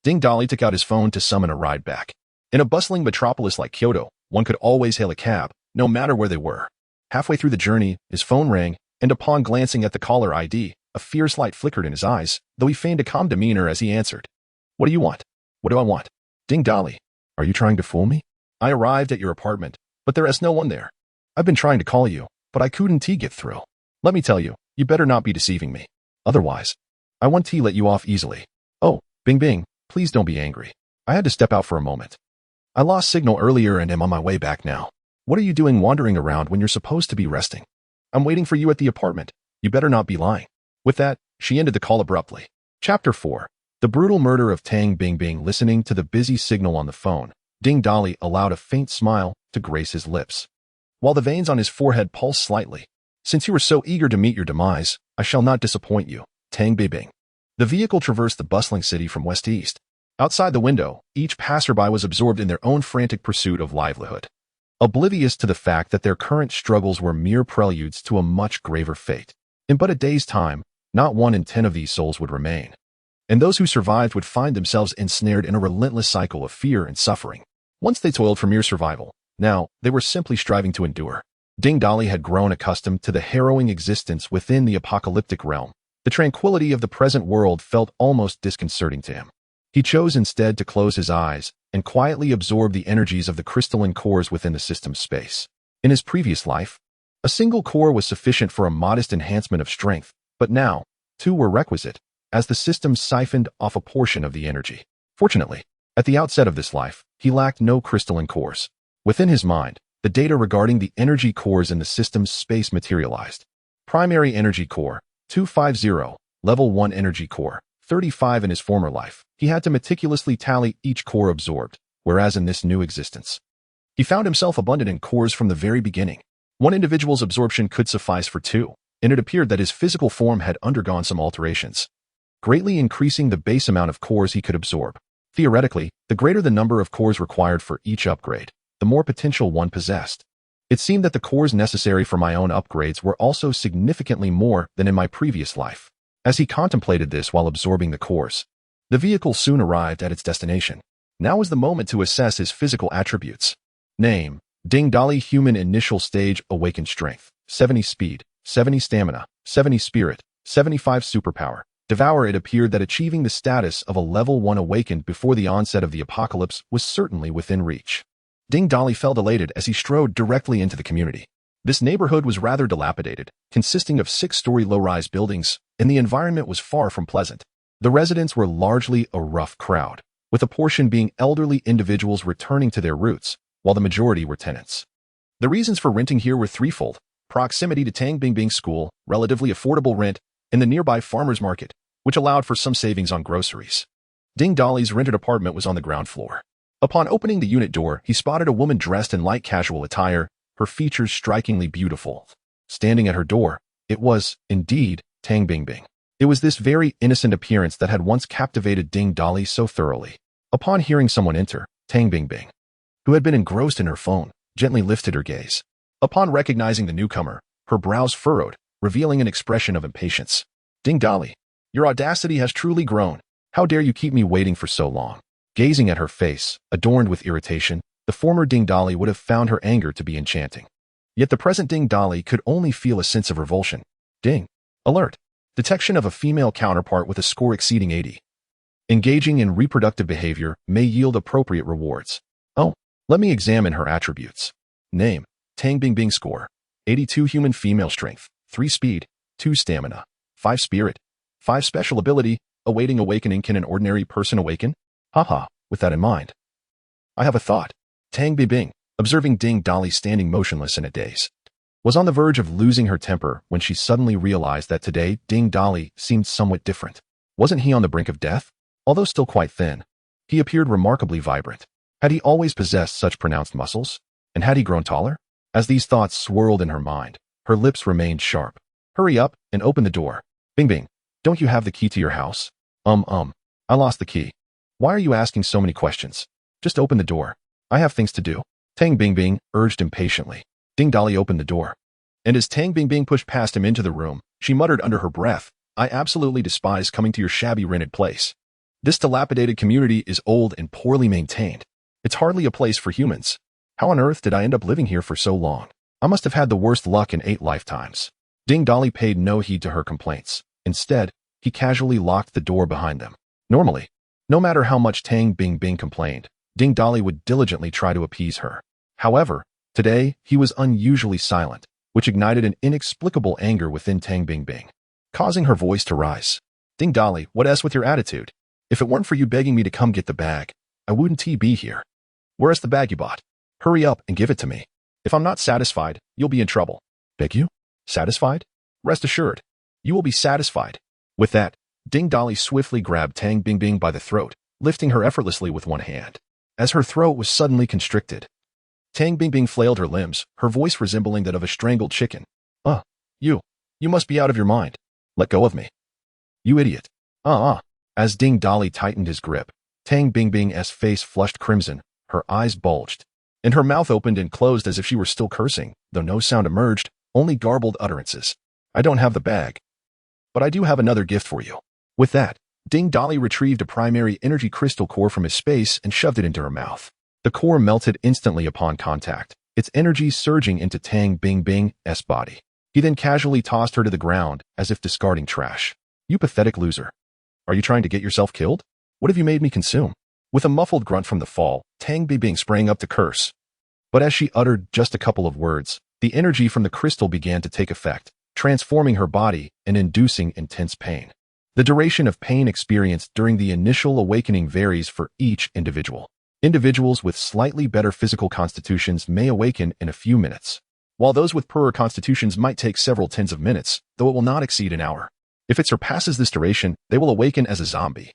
Ding Dali took out his phone to summon a ride back. In a bustling metropolis like Kyoto, one could always hail a cab, no matter where they were. Halfway through the journey, his phone rang, and upon glancing at the caller ID, a fierce light flickered in his eyes, though he feigned a calm demeanor as he answered. "What do you want?" "What do I want?" "Ding Dali, are you trying to fool me? I arrived at your apartment, but there is no one there. I've been trying to call you, but I couldn't get through. Let me tell you, you better not be deceiving me. Otherwise, I won't let you off easily. Oh, Bing Bing, please don't be angry. I had to step out for a moment. I lost signal earlier and am on my way back now. What are you doing wandering around when you're supposed to be resting? I'm waiting for you at the apartment. You better not be lying." With that, she ended the call abruptly. Chapter 4. The brutal murder of Tang Bingbing. Listening to the busy signal on the phone, Ding Dali allowed a faint smile to grace his lips, while the veins on his forehead pulsed slightly. "Since you were so eager to meet your demise, I shall not disappoint you, Tang Bingbing." The vehicle traversed the bustling city from west to east. Outside the window, each passerby was absorbed in their own frantic pursuit of livelihood, oblivious to the fact that their current struggles were mere preludes to a much graver fate. In but a day's time, not 1 in 10 of these souls would remain, and those who survived would find themselves ensnared in a relentless cycle of fear and suffering. Once they toiled for mere survival, now they were simply striving to endure. Ding Dali had grown accustomed to the harrowing existence within the apocalyptic realm. The tranquility of the present world felt almost disconcerting to him. He chose instead to close his eyes and quietly absorb the energies of the crystalline cores within the system's space. In his previous life, a single core was sufficient for a modest enhancement of strength, but now, 2 were requisite, as the system siphoned off a portion of the energy. Fortunately, at the outset of this life, he lacked no crystalline cores. Within his mind, the data regarding the energy cores in the system's space materialized. Primary energy core, 250, level 1 energy core, 35 in his former life. He had to meticulously tally each core absorbed, whereas in this new existence, he found himself abundant in cores from the very beginning. One individual's absorption could suffice for 2, and it appeared that his physical form had undergone some alterations, greatly increasing the base amount of cores he could absorb. Theoretically, the greater the number of cores required for each upgrade, the more potential one possessed. It seemed that the cores necessary for my own upgrades were also significantly more than in my previous life. As he contemplated this while absorbing the cores, the vehicle soon arrived at its destination. Now was the moment to assess his physical attributes. Name: Ding Dali. Human. Initial stage: awakened strength, 70 speed, 70 stamina, 70 spirit, 75 superpower. Devour. It appeared that achieving the status of a level 1 awakened before the onset of the apocalypse was certainly within reach. Ding Dali felt elated as he strode directly into the community. This neighborhood was rather dilapidated, consisting of 6-story low-rise buildings, and the environment was far from pleasant. The residents were largely a rough crowd, with a portion being elderly individuals returning to their roots, while the majority were tenants. The reasons for renting here were threefold: proximity to Tang Bingbing School, relatively affordable rent, and the nearby farmers market, which allowed for some savings on groceries. Ding Dali's rented apartment was on the ground floor. Upon opening the unit door, he spotted a woman dressed in light casual attire, her features strikingly beautiful. Standing at her door, it was, indeed, Tang Bingbing. It was this very innocent appearance that had once captivated Ding Dali so thoroughly. Upon hearing someone enter, Tang Bingbing, who had been engrossed in her phone, gently lifted her gaze. Upon recognizing the newcomer, her brows furrowed, revealing an expression of impatience. "Ding Dali, your audacity has truly grown. How dare you keep me waiting for so long?" Gazing at her face, adorned with irritation, the former Ding Dali would have found her anger to be enchanting. Yet the present Ding Dali could only feel a sense of revulsion. Ding. Alert. Detection of a female counterpart with a score exceeding 80. Engaging in reproductive behavior may yield appropriate rewards. Oh, let me examine her attributes. Name: Tang Bingbing. Score: 82. Human. Female. Strength: 3 speed, 2 stamina, 5 spirit, 5 special ability. Awaiting awakening. Can an ordinary person awaken? Haha, with that in mind, I have a thought. Tang Bingbing, observing Ding Dali standing motionless in a daze, was on the verge of losing her temper when she suddenly realized that today Ding Dali seemed somewhat different. Wasn't he on the brink of death? Although still quite thin, he appeared remarkably vibrant. Had he always possessed such pronounced muscles? And had he grown taller? As these thoughts swirled in her mind, her lips remained sharp. Hurry up and open the door. Bing Bing, don't you have the key to your house? I lost the key. Why are you asking so many questions? Just open the door. I have things to do. Tang Bingbing urged impatiently. Ding Dolly opened the door. And as Tang Bingbing pushed past him into the room, she muttered under her breath, I absolutely despise coming to your shabby rented place. This dilapidated community is old and poorly maintained. It's hardly a place for humans. How on earth did I end up living here for so long? I must have had the worst luck in 8 lifetimes. Ding Dolly paid no heed to her complaints. Instead, he casually locked the door behind them. Normally, no matter how much Tang Bingbing complained, Ding Dolly would diligently try to appease her. However, today he was unusually silent, which ignited an inexplicable anger within Tang Bingbing, causing her voice to rise. Ding Dolly, what else with your attitude? If it weren't for you begging me to come get the bag, I wouldn't be here. Where's the bag you bought? Hurry up and give it to me. If I'm not satisfied, you'll be in trouble. Beg you? Satisfied? Rest assured, you will be satisfied. With that, Ding Dolly swiftly grabbed Tang Bingbing by the throat, lifting her effortlessly with one hand. As her throat was suddenly constricted, Tang Bingbing flailed her limbs, her voice resembling that of a strangled chicken. You must be out of your mind. Let go of me. You idiot. As Ding Dolly tightened his grip, Tang Bingbing's face flushed crimson, her eyes bulged, and her mouth opened and closed as if she were still cursing, though no sound emerged, only garbled utterances. I don't have the bag, but I do have another gift for you. With that, Ding Dolly retrieved a primary energy crystal core from his space and shoved it into her mouth. The core melted instantly upon contact, its energy surging into Tang Bingbing's body. He then casually tossed her to the ground as if discarding trash. You pathetic loser. Are you trying to get yourself killed? What have you made me consume? With a muffled grunt from the fall, Tang Bingbing sprang up to curse. But as she uttered just a couple of words, the energy from the crystal began to take effect, transforming her body and inducing intense pain. The duration of pain experienced during the initial awakening varies for each individual. Individuals with slightly better physical constitutions may awaken in a few minutes, while those with poorer constitutions might take several tens of minutes, though it will not exceed an hour. If it surpasses this duration, they will awaken as a zombie.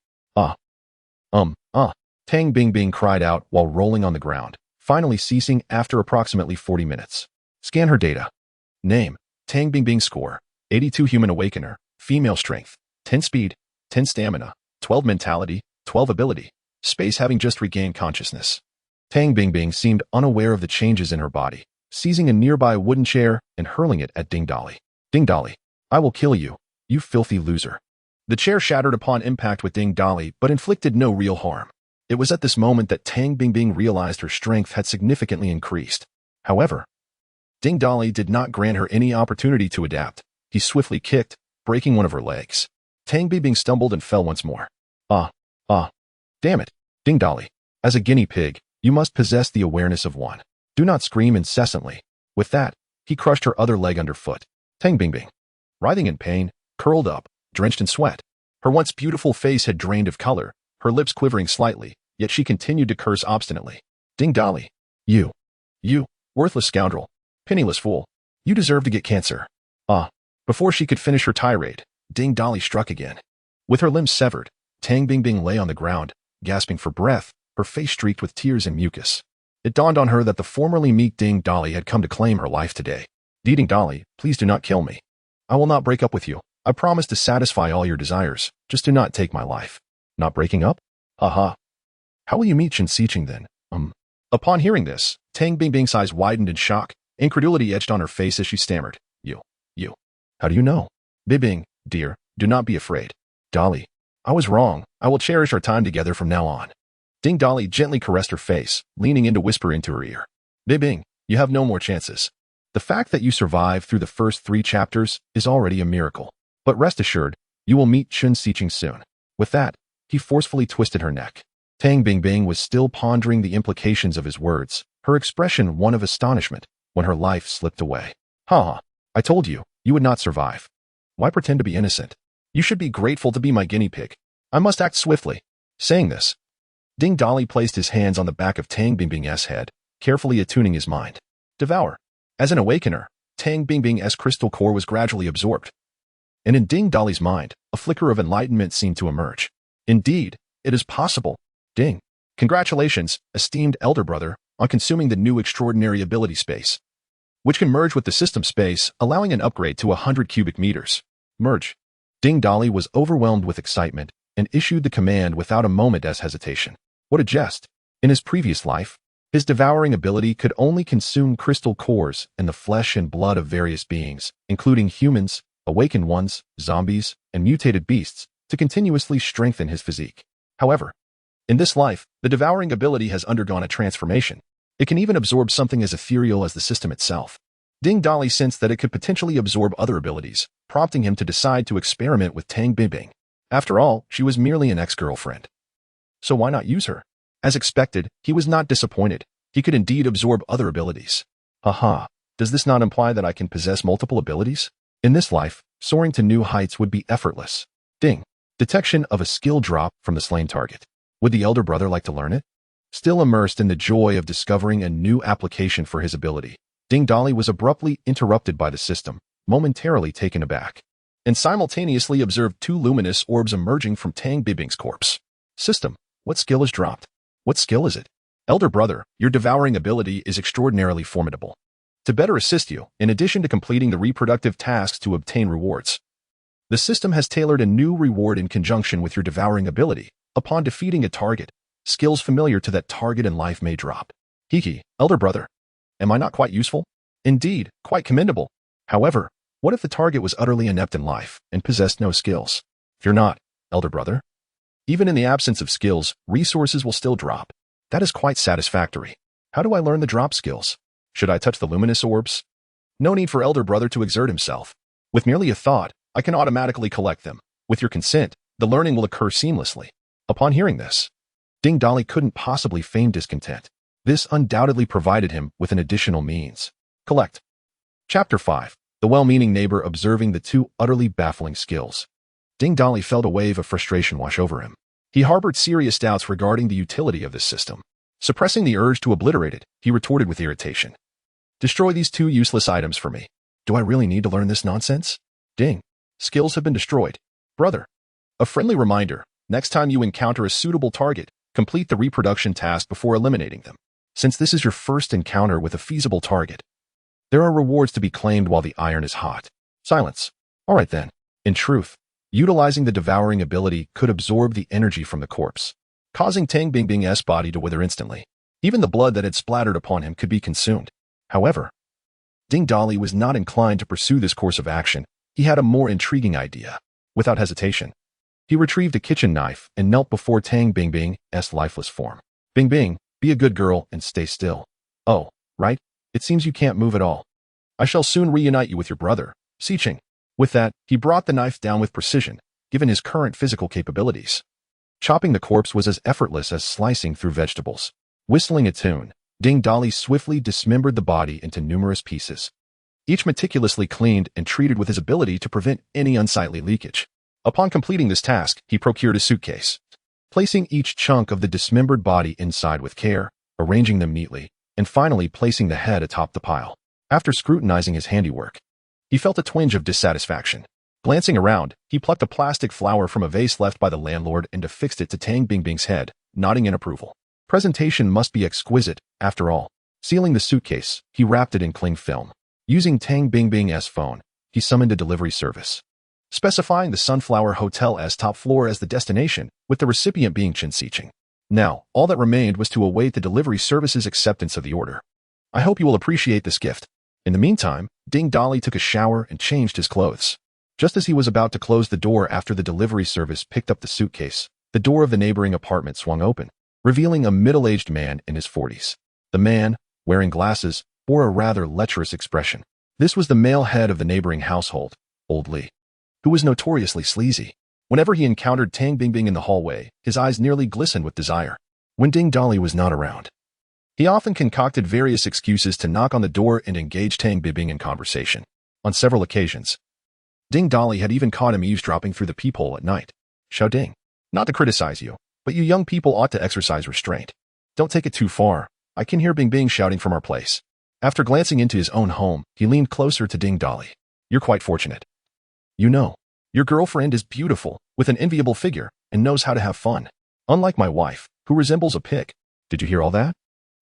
Tang Bingbing cried out while rolling on the ground, finally ceasing after approximately 40 minutes. Scan her data. Name, Tang Bingbing score, 82 human awakener, female strength, 10 speed, 10 stamina, 12 mentality, 12 ability, space having just regained consciousness. Tang Bingbing seemed unaware of the changes in her body, seizing a nearby wooden chair and hurling it at Ding Dolly. Ding Dolly, I will kill you, you filthy loser. The chair shattered upon impact with Ding Dolly, but inflicted no real harm. It was at this moment that Tang Bingbing realized her strength had significantly increased. However, Ding Dolly did not grant her any opportunity to adapt. He swiftly kicked, breaking one of her legs. Tang Bingbing stumbled and fell once more. Damn it, Ding Dolly. As a guinea pig, you must possess the awareness of one. Do not scream incessantly. With that, he crushed her other leg underfoot. Tang Bingbing, writhing in pain, curled up, drenched in sweat. Her once beautiful face had drained of color, her lips quivering slightly, yet she continued to curse obstinately. Ding Dolly, you, worthless scoundrel, penniless fool, you deserve to get cancer. Before she could finish her tirade, Ding Dolly struck again. With her limbs severed, Tang Bingbing lay on the ground, gasping for breath, her face streaked with tears and mucus. It dawned on her that the formerly meek Ding Dolly had come to claim her life today. Ding Dolly, please do not kill me. I will not break up with you. I promise to satisfy all your desires. Just do not take my life. Not breaking up? How will you meet Chen Xiqing then? Upon hearing this, Tang Bingbing's eyes widened in shock. Incredulity etched on her face as she stammered. You. How do you know? Bingbing, dear, do not be afraid. Dolly, I was wrong. I will cherish our time together from now on. Ding Dolly gently caressed her face, leaning in to whisper into her ear. Bingbing, you have no more chances. The fact that you survived through the first 3 chapters is already a miracle. But rest assured, you will meet Chen Xiqing soon. With that, he forcefully twisted her neck. Tang Bingbing was still pondering the implications of his words, her expression one of astonishment, when her life slipped away. I told you, you would not survive. Why pretend to be innocent? You should be grateful to be my guinea pig. I must act swiftly. Saying this, Ding Dolly placed his hands on the back of Tang Bingbing's head, carefully attuning his mind. Devour. As an awakener, Tang Bingbing's crystal core was gradually absorbed. And in Ding Dolly's mind, a flicker of enlightenment seemed to emerge. Indeed, it is possible. Ding. Congratulations, esteemed elder brother, on consuming the new extraordinary ability space. which can merge with the system space, allowing an upgrade to 100 cubic meters. Merge. Ding Dolly was overwhelmed with excitement and issued the command without a moment's hesitation. What a jest! In his previous life, his devouring ability could only consume crystal cores and the flesh and blood of various beings, including humans, awakened ones, zombies, and mutated beasts, to continuously strengthen his physique. However, in this life, the devouring ability has undergone a transformation. It can even absorb something as ethereal as the system itself. Ding Dolly sensed that it could potentially absorb other abilities, prompting him to decide to experiment with Tang Bingbing. After all, she was merely an ex-girlfriend. So why not use her? As expected, he was not disappointed. He could indeed absorb other abilities. Haha, does this not imply that I can possess multiple abilities? In this life, soaring to new heights would be effortless. Ding. Detection of a skill drop from the slain target. Would the elder brother like to learn it? Still immersed in the joy of discovering a new application for his ability, Ding Dolly was abruptly interrupted by the system, momentarily taken aback, and simultaneously observed two luminous orbs emerging from Tang Bingbing's corpse. System, what skill is dropped? What skill is it? Elder brother, your devouring ability is extraordinarily formidable. To better assist you, in addition to completing the reproductive tasks to obtain rewards, the system has tailored a new reward in conjunction with your devouring ability. Upon defeating a target, skills familiar to that target in life may drop. Hee, elder brother. Am I not quite useful? Indeed, quite commendable. However, what if the target was utterly inept in life and possessed no skills? Fear not, elder brother. Even in the absence of skills, resources will still drop. That is quite satisfactory. How do I learn the drop skills? Should I touch the luminous orbs? No need for elder brother to exert himself. With merely a thought, I can automatically collect them. With your consent, the learning will occur seamlessly. Upon hearing this, Ding Dolly couldn't possibly feign discontent. This undoubtedly provided him with an additional means. Collect. Chapter 5. The well-meaning neighbor observing the two utterly baffling skills. Ding Dolly felt a wave of frustration wash over him. He harbored serious doubts regarding the utility of this system. Suppressing the urge to obliterate it, he retorted with irritation. Destroy these two useless items for me. Do I really need to learn this nonsense? Ding. Skills have been destroyed. Brother. A friendly reminder. Next time you encounter a suitable target, complete the reproduction task before eliminating them. Since this is your first encounter with a feasible target, there are rewards to be claimed while the iron is hot. Silence. All right then. In truth, utilizing the devouring ability could absorb the energy from the corpse, causing Tang Bingbing's body to wither instantly. Even the blood that had splattered upon him could be consumed. However, Ding Dolly was not inclined to pursue this course of action. He had a more intriguing idea. Without hesitation, he retrieved a kitchen knife and knelt before Tang Bingbing's lifeless form. Bingbing, be a good girl and stay still. Oh, right? It seems you can't move at all. I shall soon reunite you with your brother, Siching. With that, he brought the knife down with precision, given his current physical capabilities. Chopping the corpse was as effortless as slicing through vegetables. Whistling a tune, Ding Dolly swiftly dismembered the body into numerous pieces, each meticulously cleaned and treated with his ability to prevent any unsightly leakage. Upon completing this task, he procured a suitcase, placing each chunk of the dismembered body inside with care, arranging them neatly, and finally placing the head atop the pile. After scrutinizing his handiwork, he felt a twinge of dissatisfaction. Glancing around, he plucked a plastic flower from a vase left by the landlord and affixed it to Tang Bingbing's head, nodding in approval. Presentation must be exquisite, after all. Sealing the suitcase, he wrapped it in cling film. Using Tang Bingbing's phone, he summoned a delivery service, specifying the Sunflower Hotel's top floor as the destination, with the recipient being Chen Siching. Now, all that remained was to await the delivery service's acceptance of the order. I hope you will appreciate this gift. In the meantime, Ding Dolly took a shower and changed his clothes. Just as he was about to close the door after the delivery service picked up the suitcase, the door of the neighboring apartment swung open, revealing a middle-aged man in his 40s. The man, wearing glasses, bore a rather lecherous expression. This was the male head of the neighboring household, Old Li, who was notoriously sleazy. Whenever he encountered Tang Bingbing in the hallway, his eyes nearly glistened with desire. When Ding Dolly was not around, he often concocted various excuses to knock on the door and engage Tang Bingbing in conversation. On several occasions, Ding Dolly had even caught him eavesdropping through the peephole at night. Xiao Ding, not to criticize you, but you young people ought to exercise restraint. Don't take it too far. I can hear Bingbing shouting from our place. After glancing into his own home, he leaned closer to Ding Dolly. You're quite fortunate. You know, your girlfriend is beautiful, with an enviable figure, and knows how to have fun. Unlike my wife, who resembles a pig. Did you hear all that?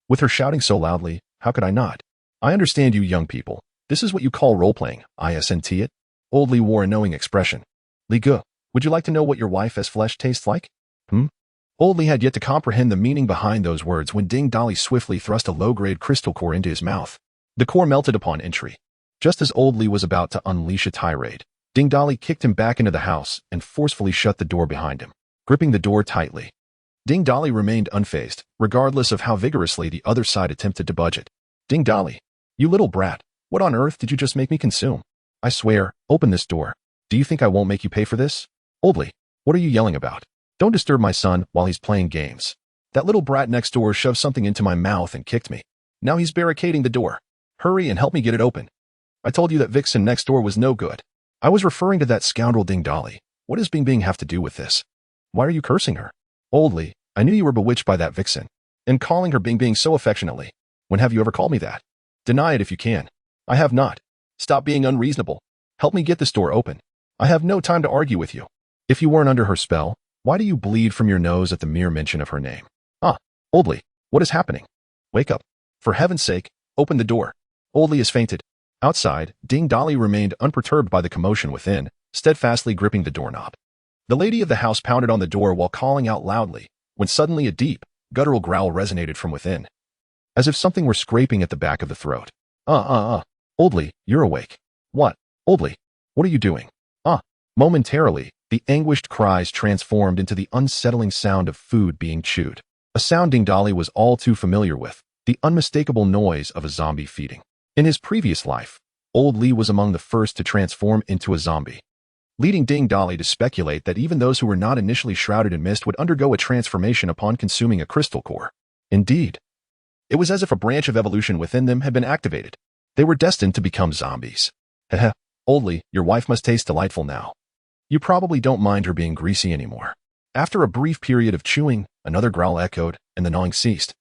With her shouting so loudly, how could I not? I understand you young people. This is what you call role-playing, isn't it? Old Lee wore a knowing expression. Li Gu, would you like to know what your wife as flesh tastes like? Old Lee had yet to comprehend the meaning behind those words when Ding Dolly swiftly thrust a low-grade crystal core into his mouth. The core melted upon entry. Just as Old Lee was about to unleash a tirade, Ding Dolly kicked him back into the house and forcefully shut the door behind him, gripping the door tightly. Ding Dolly remained unfazed, regardless of how vigorously the other side attempted to budge it. Ding Dolly, you little brat, what on earth did you just make me consume? I swear, open this door. Do you think I won't make you pay for this? Old Lee, what are you yelling about? Don't disturb my son while he's playing games. That little brat next door shoved something into my mouth and kicked me. Now he's barricading the door. Hurry and help me get it open. I told you that Vixen next door was no good. I was referring to that scoundrel Ding Dolly. What does Bing Bing have to do with this? Why are you cursing her? Old Lee, I knew you were bewitched by that Vixen. And calling her Bing Bing so affectionately. When have you ever called me that? Deny it if you can. I have not. Stop being unreasonable. Help me get this door open. I have no time to argue with you. If you weren't under her spell, why do you bleed from your nose at the mere mention of her name? Old Lee, what is happening? Wake up. For heaven's sake, open the door. Old Lee has fainted. Outside, Ding Dolly remained unperturbed by the commotion within, steadfastly gripping the doorknob. The lady of the house pounded on the door while calling out loudly, when suddenly a deep, guttural growl resonated from within, as if something were scraping at the back of the throat. Old Lee, you're awake. What? Old Lee, what are you doing? Momentarily, the anguished cries transformed into the unsettling sound of food being chewed. A sound Ding Dolly was all too familiar with, the unmistakable noise of a zombie feeding. In his previous life, Old Lee was among the first to transform into a zombie, leading Ding Dolly to speculate that even those who were not initially shrouded in mist would undergo a transformation upon consuming a crystal core. Indeed, it was as if a branch of evolution within them had been activated. They were destined to become zombies. Old Lee, your wife must taste delightful now. You probably don't mind her being greasy anymore. After a brief period of chewing, another growl echoed, and the gnawing ceased,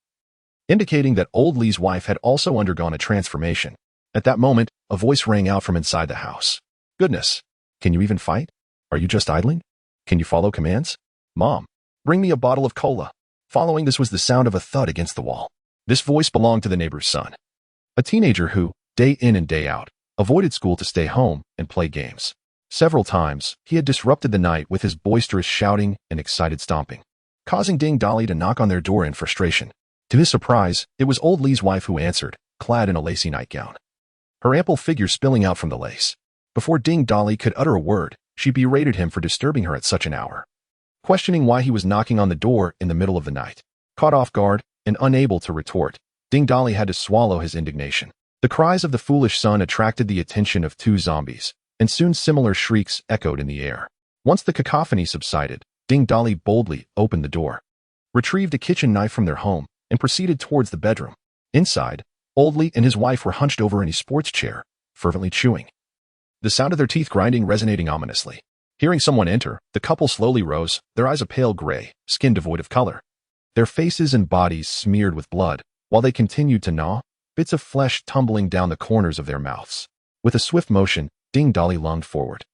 indicating that Old Lee's wife had also undergone a transformation. At that moment, a voice rang out from inside the house. Goodness, can you even fight? Are you just idling? Can you follow commands? Mom, bring me a bottle of cola. Following this was the sound of a thud against the wall. This voice belonged to the neighbor's son, a teenager who, day in and day out, avoided school to stay home and play games. Several times, he had disrupted the night with his boisterous shouting and excited stomping, causing Ding Dolly to knock on their door in frustration. To his surprise, it was Old Lee's wife who answered, clad in a lacy nightgown, her ample figure spilling out from the lace. Before Ding Dolly could utter a word, she berated him for disturbing her at such an hour, questioning why he was knocking on the door in the middle of the night. Caught off guard and unable to retort, Ding Dolly had to swallow his indignation. The cries of the foolish son attracted the attention of two zombies, and soon similar shrieks echoed in the air. Once the cacophony subsided, Ding Dolly boldly opened the door, retrieved a kitchen knife from their home, and proceeded towards the bedroom. Inside, Old Lee and his wife were hunched over in a sports chair, fervently chewing, the sound of their teeth grinding resonating ominously. Hearing someone enter, the couple slowly rose, their eyes a pale gray, skin devoid of color, their faces and bodies smeared with blood, while they continued to gnaw, bits of flesh tumbling down the corners of their mouths. With a swift motion, Ding Dolly lunged forward,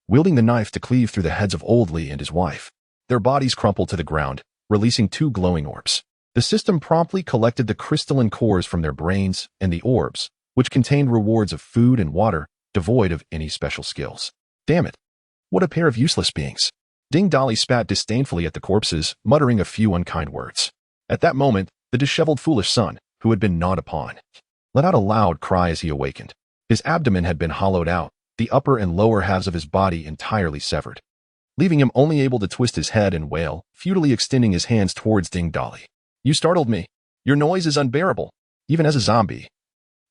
wielding the knife to cleave through the heads of Old Lee and his wife. Their bodies crumpled to the ground, releasing two glowing orbs. The system promptly collected the crystalline cores from their brains, and the orbs, which contained rewards of food and water, devoid of any special skills. Damn it. What a pair of useless beings. Ding Dolly spat disdainfully at the corpses, muttering a few unkind words. At that moment, the disheveled foolish son, who had been gnawed upon, let out a loud cry as he awakened. His abdomen had been hollowed out, the upper and lower halves of his body entirely severed, leaving him only able to twist his head and wail, futilely extending his hands towards Ding Dolly. You startled me. Your noise is unbearable. Even as a zombie,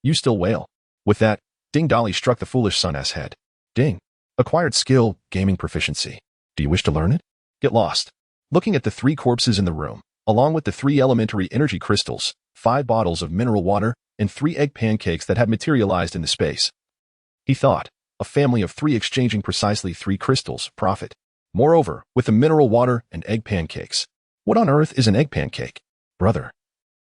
you still wail. With that, Ding Dolly struck the foolish son's head. Ding. Acquired skill, gaming proficiency. Do you wish to learn it? Get lost. Looking at the three corpses in the room, along with the 3 elementary energy crystals, 5 bottles of mineral water, and 3 egg pancakes that had materialized in the space, he thought, a family of 3 exchanging precisely 3 crystals, profit. Moreover, with the mineral water and egg pancakes. What on earth is an egg pancake? Brother.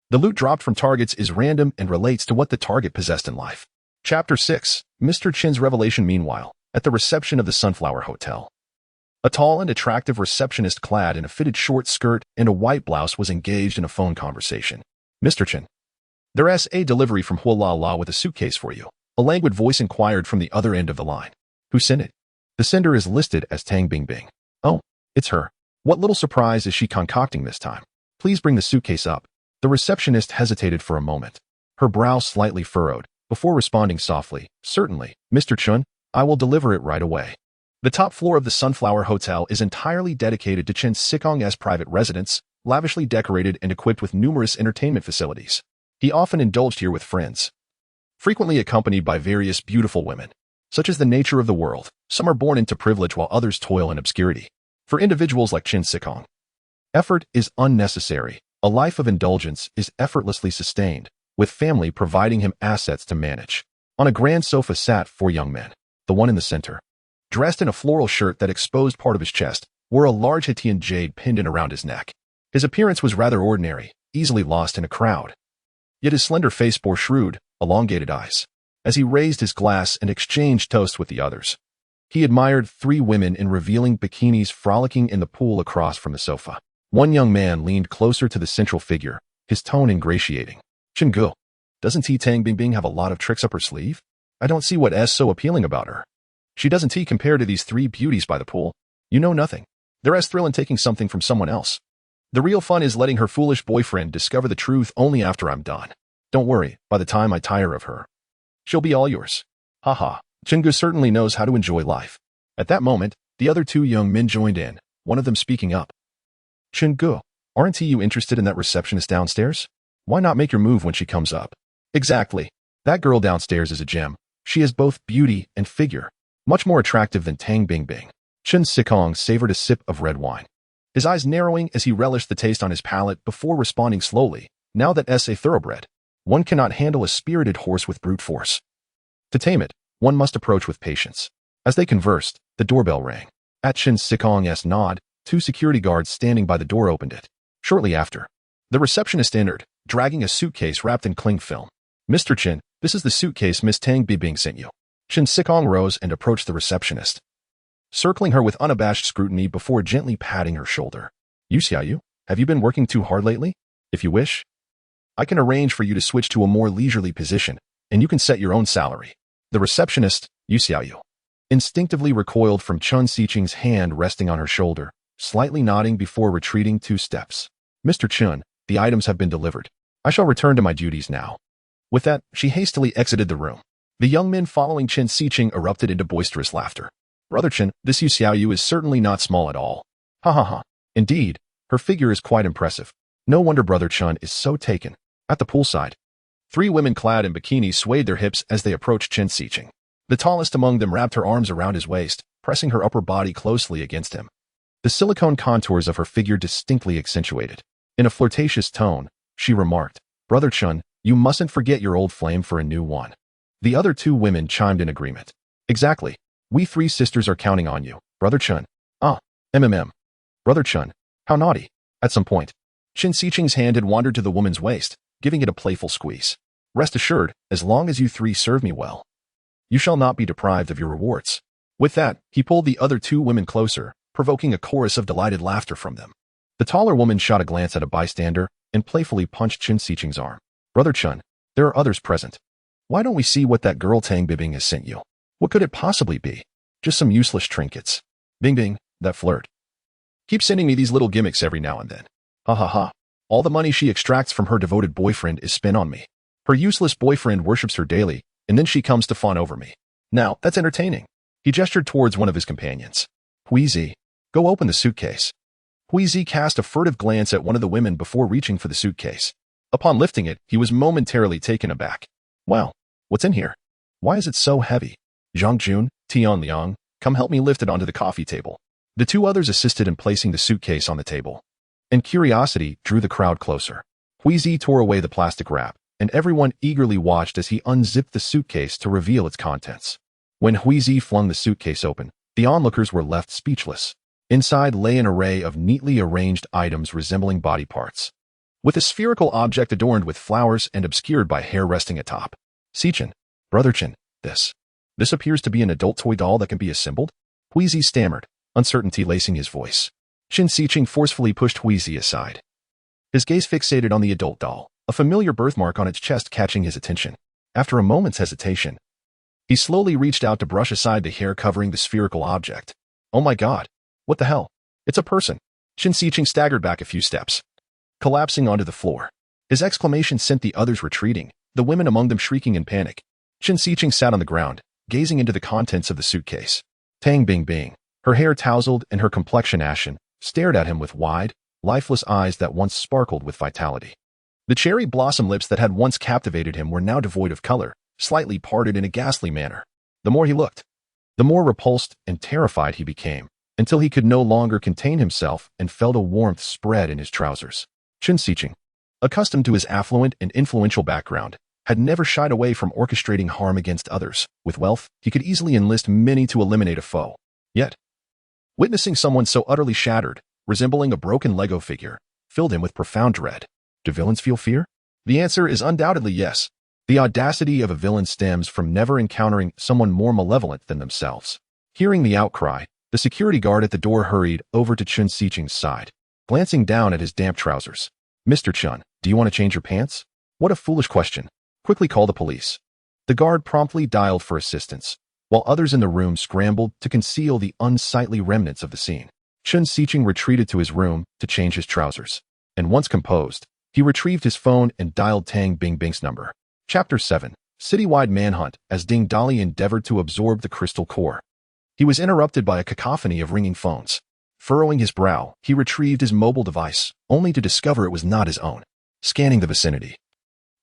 The loot dropped from targets is random and relates to what the target possessed in life. Chapter 6, Mr. Chin's revelation. Meanwhile, at the reception of the Sunflower Hotel, a tall and attractive receptionist clad in a fitted short skirt and a white blouse was engaged in a phone conversation. Mr. Chin. There's a delivery from Hua La with a suitcase for you. A languid voice inquired from the other end of the line. Who sent it? The sender is listed as Tang Bingbing. Oh, it's her. What little surprise is she concocting this time? Please bring the suitcase up. The receptionist hesitated for a moment, her brow slightly furrowed, before responding softly, certainly, Mr. Chun, I will deliver it right away. The top floor of the Sunflower Hotel is entirely dedicated to Chen Sikong's private residence, lavishly decorated and equipped with numerous entertainment facilities. He often indulged here with friends, frequently accompanied by various beautiful women. Such is the nature of the world. Some are born into privilege while others toil in obscurity. For individuals like Chen Sikong, effort is unnecessary. A life of indulgence is effortlessly sustained, with family providing him assets to manage. On a grand sofa sat 4 young men. The one in the center, dressed in a floral shirt that exposed part of his chest, wore a large Hitian jade pendant around his neck. His appearance was rather ordinary, easily lost in a crowd. Yet his slender face bore shrewd, elongated eyes. As he raised his glass and exchanged toasts with the others, he admired 3 women in revealing bikinis frolicking in the pool across from the sofa. One young man leaned closer to the central figure, his tone ingratiating. Chingu, doesn't Tang Bingbing have a lot of tricks up her sleeve? I don't see what is so appealing about her. She doesn't compare to these 3 beauties by the pool. You know nothing. There is thrill in taking something from someone else. The real fun is letting her foolish boyfriend discover the truth only after I'm done. Don't worry, by the time I tire of her, she'll be all yours. Haha, Chingu certainly knows how to enjoy life. At that moment, the other 2 young men joined in, one of them speaking up. Chingu, aren't you interested in that receptionist downstairs? Why not make your move when she comes up? Exactly. That girl downstairs is a gem. She has both beauty and figure, much more attractive than Tang Bingbing. Chen Sikong savored a sip of red wine, his eyes narrowing as he relished the taste on his palate before responding slowly, now that as a thoroughbred, one cannot handle a spirited horse with brute force. To tame it, one must approach with patience. As they conversed, the doorbell rang. At Chen Sikong's nod, 2 security guards standing by the door opened it. Shortly after, the receptionist entered, dragging a suitcase wrapped in cling film. Mr. Chen, this is the suitcase Miss Tang Bingbing sent you. Chen Sikong rose and approached the receptionist, circling her with unabashed scrutiny before gently patting her shoulder. Yu Xiaoyu, have you been working too hard lately? If you wish, I can arrange for you to switch to a more leisurely position, and you can set your own salary. The receptionist, Yu Xiaoyu, instinctively recoiled from Chun Siqing's hand resting on her shoulder, slightly nodding before retreating 2 steps. Mr. Chun, the items have been delivered. I shall return to my duties now. With that, she hastily exited the room. The young men following Chen Siqing erupted into boisterous laughter. Brother Chen, this Yu Xiaoyu is certainly not small at all. Ha ha ha. Indeed, her figure is quite impressive. No wonder Brother Chun is so taken. At the poolside, 3 women clad in bikinis swayed their hips as they approached Chen Siqing. The tallest among them wrapped her arms around his waist, pressing her upper body closely against him. The silicone contours of her figure distinctly accentuated. In a flirtatious tone, she remarked, Brother Chun, you mustn't forget your old flame for a new one. The other 2 women chimed in agreement. Exactly. We 3 sisters are counting on you, Brother Chun. Brother Chun, how naughty. At some point, Chen Siqing's hand had wandered to the woman's waist, giving it a playful squeeze. Rest assured, as long as you 3 serve me well, you shall not be deprived of your rewards. With that, he pulled the other 2 women closer, provoking a chorus of delighted laughter from them. The taller woman shot a glance at a bystander and playfully punched Chen Siqing's arm. Brother Chun, there are others present. Why don't we see what that girl Tang Bingbing has sent you? What could it possibly be? Just some useless trinkets. Bingbing, that flirt. Keep sending me these little gimmicks every now and then. Ha ha ha. All the money she extracts from her devoted boyfriend is spent on me. Her useless boyfriend worships her daily, and then she comes to fawn over me. Now, that's entertaining. He gestured towards one of his companions. Huizi, go open the suitcase. Huizi cast a furtive glance at one of the women before reaching for the suitcase. Upon lifting it, he was momentarily taken aback. Wow, what's in here? Why is it so heavy? Zhang Jun, Tian Liang, come help me lift it onto the coffee table. The 2 others assisted in placing the suitcase on the table, and curiosity drew the crowd closer. Huizi tore away the plastic wrap, and everyone eagerly watched as he unzipped the suitcase to reveal its contents. When Huizi flung the suitcase open, the onlookers were left speechless. Inside lay an array of neatly arranged items resembling body parts, with a spherical object adorned with flowers and obscured by hair resting atop. Siqing, Brother Chen, this appears to be an adult toy doll that can be assembled? Huizi stammered, uncertainty lacing his voice. Chen Siqing forcefully pushed Huizi aside, his gaze fixated on the adult doll. a familiar birthmark on its chest catching his attention. After a moment's hesitation, he slowly reached out to brush aside the hair covering the spherical object. Oh my god. What the hell? It's a person. Chen Xiqing staggered back a few steps, collapsing onto the floor. His exclamation sent the others retreating, the women among them shrieking in panic. Chen Xiqing sat on the ground, gazing into the contents of the suitcase. Tang Bingbing, her hair tousled and her complexion ashen, stared at him with wide, lifeless eyes that once sparkled with vitality. The cherry blossom lips that had once captivated him were now devoid of color, slightly parted in a ghastly manner. The more he looked, the more repulsed and terrified he became, until he could no longer contain himself and felt a warmth spread in his trousers. Chen Xiqing, accustomed to his affluent and influential background, had never shied away from orchestrating harm against others. With wealth, he could easily enlist many to eliminate a foe. Yet, witnessing someone so utterly shattered, resembling a broken Lego figure, filled him with profound dread. Do villains feel fear? The answer is undoubtedly yes. The audacity of a villain stems from never encountering someone more malevolent than themselves. Hearing the outcry, the security guard at the door hurried over to Chen Xiqing's side, glancing down at his damp trousers. Mr. Chen, do you want to change your pants? What a foolish question. Quickly call the police. The guard promptly dialed for assistance, while others in the room scrambled to conceal the unsightly remnants of the scene. Chen Xiqing retreated to his room to change his trousers, and once composed, he retrieved his phone and dialed Tang Bingbing's number. Chapter 7. Citywide Manhunt. As Ding Dali endeavored to absorb the crystal core, he was interrupted by a cacophony of ringing phones. Furrowing his brow, he retrieved his mobile device, only to discover it was not his own. Scanning the vicinity,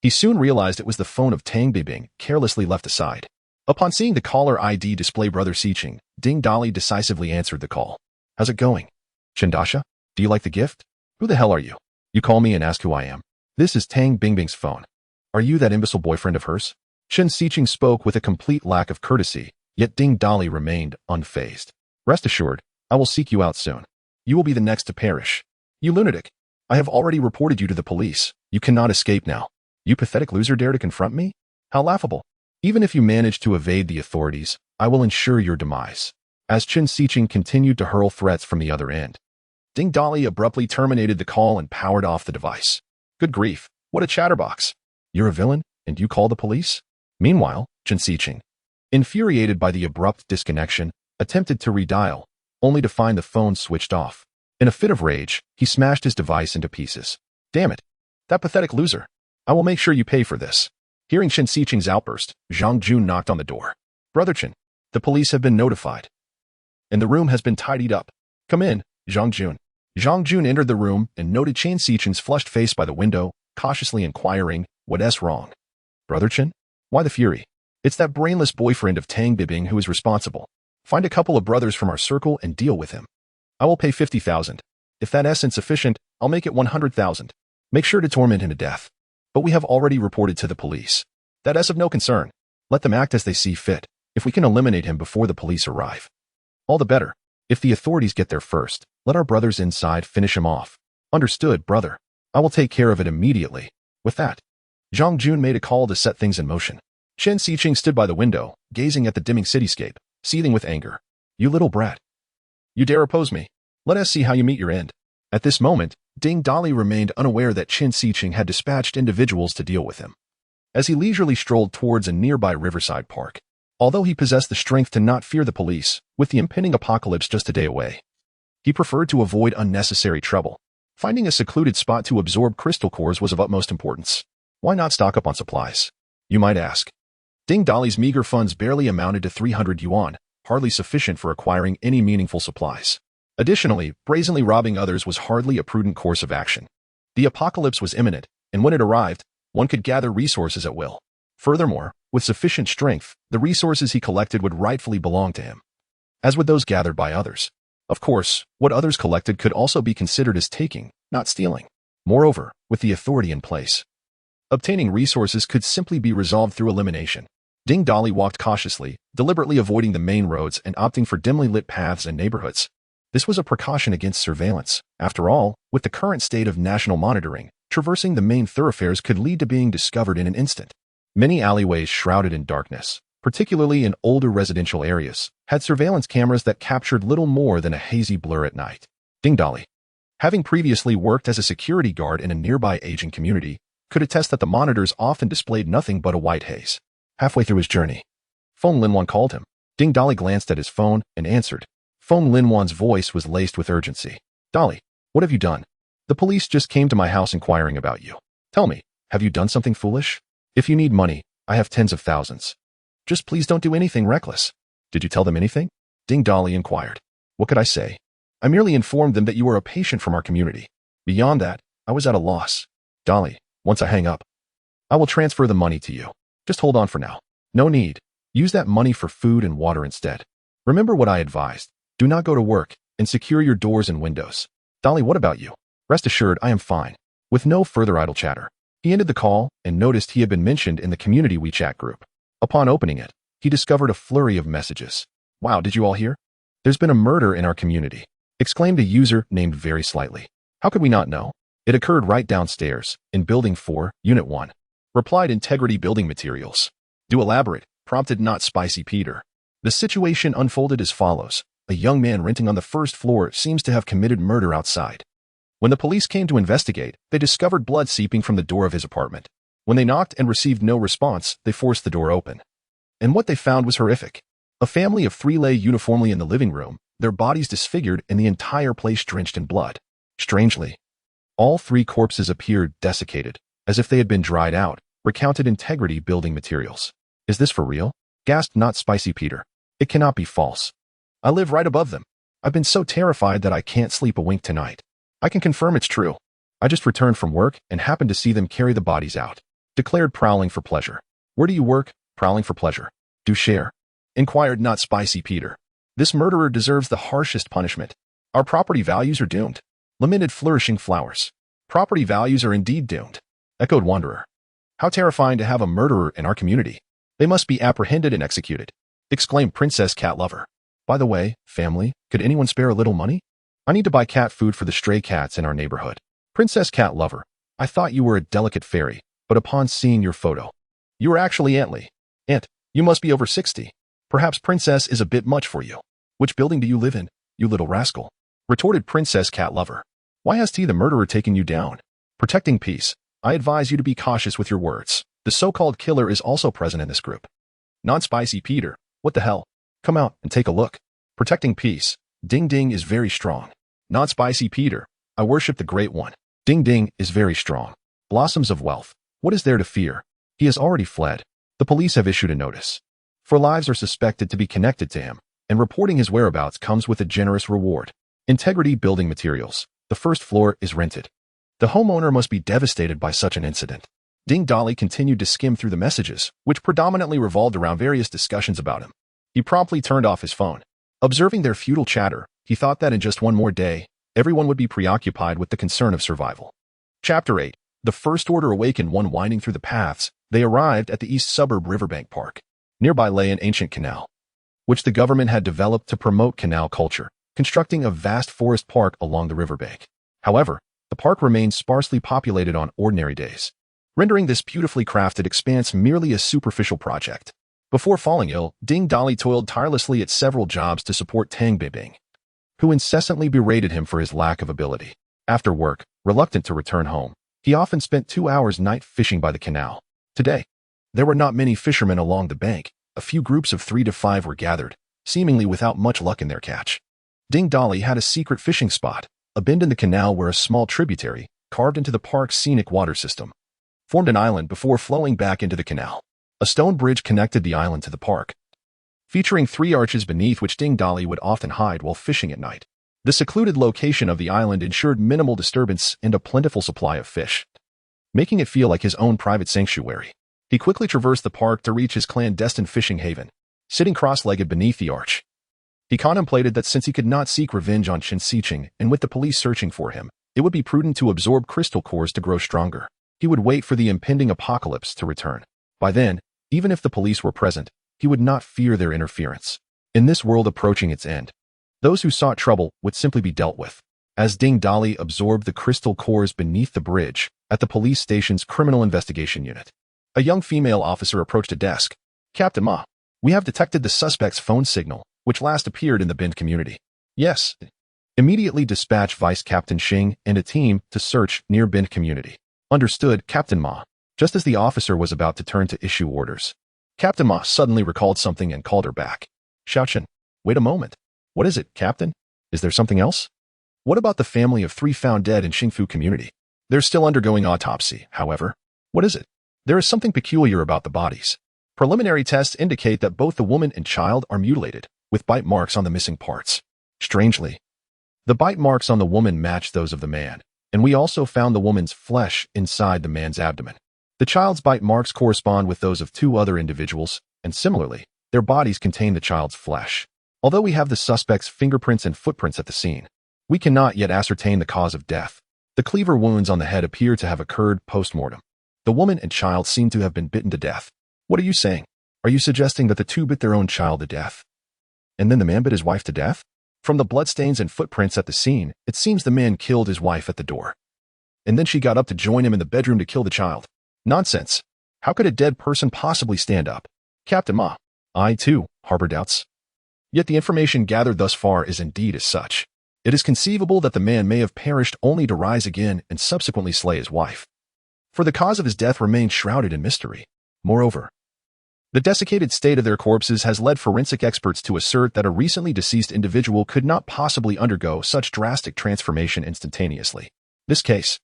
he soon realized it was the phone of Tang Bingbing, carelessly left aside. Upon seeing the caller ID display Brother Xiqing, Ding Dali decisively answered the call. How's it going? Chendasha? Do you like the gift? Who the hell are you? You call me and ask who I am. This is Tang Bingbing's phone. Are you that imbecile boyfriend of hers? Chen Xiqing spoke with a complete lack of courtesy, yet Ding Dali remained unfazed. Rest assured, I will seek you out soon. You will be the next to perish. You lunatic. I have already reported you to the police. You cannot escape now. You pathetic loser dare to confront me? How laughable. Even if you manage to evade the authorities, I will ensure your demise. As Chen Xiqing continued to hurl threats from the other end, Ding Dali abruptly terminated the call and powered off the device. Good grief, what a chatterbox. You're a villain, and you call the police? Meanwhile, Chen Xiqing, infuriated by the abrupt disconnection, attempted to redial, only to find the phone switched off. In a fit of rage, he smashed his device into pieces. Damn it. That pathetic loser. I will make sure you pay for this. Hearing Chen Xiqing's outburst, Zhang Jun knocked on the door. Brother Chen, the police have been notified, and the room has been tidied up. Come in, Zhang Jun. Zhang Jun entered the room and noted Chen Xiqing's flushed face by the window, cautiously inquiring, what's wrong? Brother Chen? Why the fury? It's that brainless boyfriend of Tang Bingbing who is responsible. Find a couple of brothers from our circle and deal with him. I will pay 50,000. If that isn't sufficient, I'll make it 100,000. Make sure to torment him to death. But we have already reported to the police. That is of no concern. Let them act as they see fit. If we can eliminate him before the police arrive, all the better. If the authorities get there first, let our brothers inside finish him off. Understood, brother. I will take care of it immediately. With that, Zhang Jun made a call to set things in motion. Chen Xiqing stood by the window, gazing at the dimming cityscape, seething with anger. You little brat. You dare oppose me? Let us see how you meet your end. At this moment, Ding Dali remained unaware that Chen Xiqing had dispatched individuals to deal with him. As he leisurely strolled towards a nearby riverside park, although he possessed the strength to not fear the police, with the impending apocalypse just a day away, he preferred to avoid unnecessary trouble. Finding a secluded spot to absorb crystal cores was of utmost importance. Why not stock up on supplies? You might ask. Ding Dali's meager funds barely amounted to 300 yuan, hardly sufficient for acquiring any meaningful supplies. Additionally, brazenly robbing others was hardly a prudent course of action. The apocalypse was imminent, and when it arrived, one could gather resources at will. Furthermore, with sufficient strength, the resources he collected would rightfully belong to him, as would those gathered by others. Of course, what others collected could also be considered as taking, not stealing. Moreover, with the authority in place, obtaining resources could simply be resolved through elimination. Ding Dali walked cautiously, deliberately avoiding the main roads and opting for dimly lit paths and neighborhoods. This was a precaution against surveillance. After all, with the current state of national monitoring, traversing the main thoroughfares could lead to being discovered in an instant. Many alleyways shrouded in darkness, particularly in older residential areas, had surveillance cameras that captured little more than a hazy blur at night. Ding Dali, having previously worked as a security guard in a nearby aging community, could attest that the monitors often displayed nothing but a white haze. Halfway through his journey, Feng Linwan called him. Ding Dolly glanced at his phone and answered. Feng Linwan's voice was laced with urgency. Dolly, what have you done? The police just came to my house inquiring about you. Tell me, have you done something foolish? If you need money, I have tens of thousands. Just please don't do anything reckless. Did you tell them anything? Ding Dolly inquired. What could I say? I merely informed them that you were a patient from our community. Beyond that, I was at a loss. Dolly, once I hang up, I will transfer the money to you. Just hold on for now. No need. Use that money for food and water instead. Remember what I advised. Do not go to work and secure your doors and windows. Dolly, what about you? Rest assured, I am fine. With no further idle chatter, he ended the call and noticed he had been mentioned in the community WeChat group. Upon opening it, he discovered a flurry of messages. Wow, did you all hear? There's been a murder in our community, exclaimed a user named Very Slightly. How could we not know? It occurred right downstairs, in Building 4, Unit 1. Replied Integrity Building Materials. Do elaborate, prompted Not Spicy Peter. The situation unfolded as follows. A young man renting on the first floor seems to have committed murder outside. When the police came to investigate, they discovered blood seeping from the door of his apartment. When they knocked and received no response, they forced the door open. And what they found was horrific. A family of 3 lay uniformly in the living room, their bodies disfigured and the entire place drenched in blood. Strangely, all 3 corpses appeared desiccated, as if they had been dried out, recounted Integrity Building Materials. Is this for real? Gasped Not Spicy Peter. It cannot be false. I live right above them. I've been so terrified that I can't sleep a wink tonight. I can confirm it's true. I just returned from work and happened to see them carry the bodies out. Declared Prowling for Pleasure. Where do you work? Prowling for Pleasure. Do share. Inquired Not Spicy Peter. This murderer deserves the harshest punishment. Our property values are doomed. Lamented Flourishing Flowers. Property values are indeed doomed. Echoed Wanderer. How terrifying to have a murderer in our community. They must be apprehended and executed. Exclaimed Princess Cat Lover. By the way, family, could anyone spare a little money? I need to buy cat food for the stray cats in our neighborhood. Princess Cat Lover. I thought you were a delicate fairy, but upon seeing your photo, you are actually Antly. Ant, you must be over 60. Perhaps Princess is a bit much for you. Which building do you live in, you little rascal? Retorted Princess Cat Lover. Why has the murderer taken you down? Protecting peace. I advise you to be cautious with your words. The so-called killer is also present in this group. Non-Spicy Peter. What the hell? Come out and take a look. Protecting peace. Ding Ding is very strong. Non-Spicy Peter. I worship the Great One. Ding Ding is very strong. Blossoms of Wealth. What is there to fear? He has already fled. The police have issued a notice. 4 lives are suspected to be connected to him, and reporting his whereabouts comes with a generous reward. Integrity Building Materials. The first floor is rented. The homeowner must be devastated by such an incident. Ding Dolly continued to skim through the messages, which predominantly revolved around various discussions about him. He promptly turned off his phone. Observing their futile chatter, he thought that in just one more day, everyone would be preoccupied with the concern of survival. Chapter 8. The First Order awakened. One winding through the paths, they arrived at the east suburb Riverbank Park. Nearby lay an ancient canal, which the government had developed to promote canal culture, constructing a vast forest park along the riverbank. However, the park remained sparsely populated on ordinary days, rendering this beautifully crafted expanse merely a superficial project. Before falling ill, Ding Dolly toiled tirelessly at several jobs to support Tang Bibing, who incessantly berated him for his lack of ability. After work, reluctant to return home, he often spent 2 hours night fishing by the canal. Today, there were not many fishermen along the bank. A few groups of 3 to 5 were gathered, seemingly without much luck in their catch. Ding Dolly had a secret fishing spot, a bend in the canal where a small tributary, carved into the park's scenic water system, formed an island before flowing back into the canal. A stone bridge connected the island to the park, featuring 3 arches beneath which Ding Dolly would often hide while fishing at night. The secluded location of the island ensured minimal disturbance and a plentiful supply of fish, making it feel like his own private sanctuary. He quickly traversed the park to reach his clandestine fishing haven. Sitting cross-legged beneath the arch, he contemplated that since he could not seek revenge on Chen Xiqing, and with the police searching for him, it would be prudent to absorb crystal cores to grow stronger. He would wait for the impending apocalypse to return. By then, even if the police were present, he would not fear their interference. In this world approaching its end, those who sought trouble would simply be dealt with. As Ding Dolly absorbed the crystal cores beneath the bridge at the police station's criminal investigation unit, a young female officer approached a desk. Captain Ma, we have detected the suspect's phone signal, which last appeared in the Bend community. Yes. Immediately dispatch Vice Captain Xing and a team to search near Bend community. Understood, Captain Ma. Just as the officer was about to turn to issue orders, Captain Ma suddenly recalled something and called her back. Xiaochen, wait a moment. What is it, Captain? Is there something else? What about the family of 3 found dead in Xingfu community? They're still undergoing autopsy, however. What is it? There is something peculiar about the bodies. Preliminary tests indicate that both the woman and child are mutilated, with bite marks on the missing parts. Strangely, the bite marks on the woman match those of the man, and we also found the woman's flesh inside the man's abdomen. The child's bite marks correspond with those of 2 other individuals, and similarly, their bodies contain the child's flesh. Although we have the suspect's fingerprints and footprints at the scene, we cannot yet ascertain the cause of death. The cleaver wounds on the head appear to have occurred post-mortem. The woman and child seem to have been bitten to death. What are you saying? Are you suggesting that the 2 bit their own child to death? And then the man bit his wife to death? From the bloodstains and footprints at the scene, it seems the man killed his wife at the door. And then she got up to join him in the bedroom to kill the child. Nonsense. How could a dead person possibly stand up? Captain Ma, I, too, harbor doubts. Yet the information gathered thus far is indeed as such. It is conceivable that the man may have perished only to rise again and subsequently slay his wife. For the cause of his death remains shrouded in mystery. Moreover, the desiccated state of their corpses has led forensic experts to assert that a recently deceased individual could not possibly undergo such drastic transformation instantaneously. This case,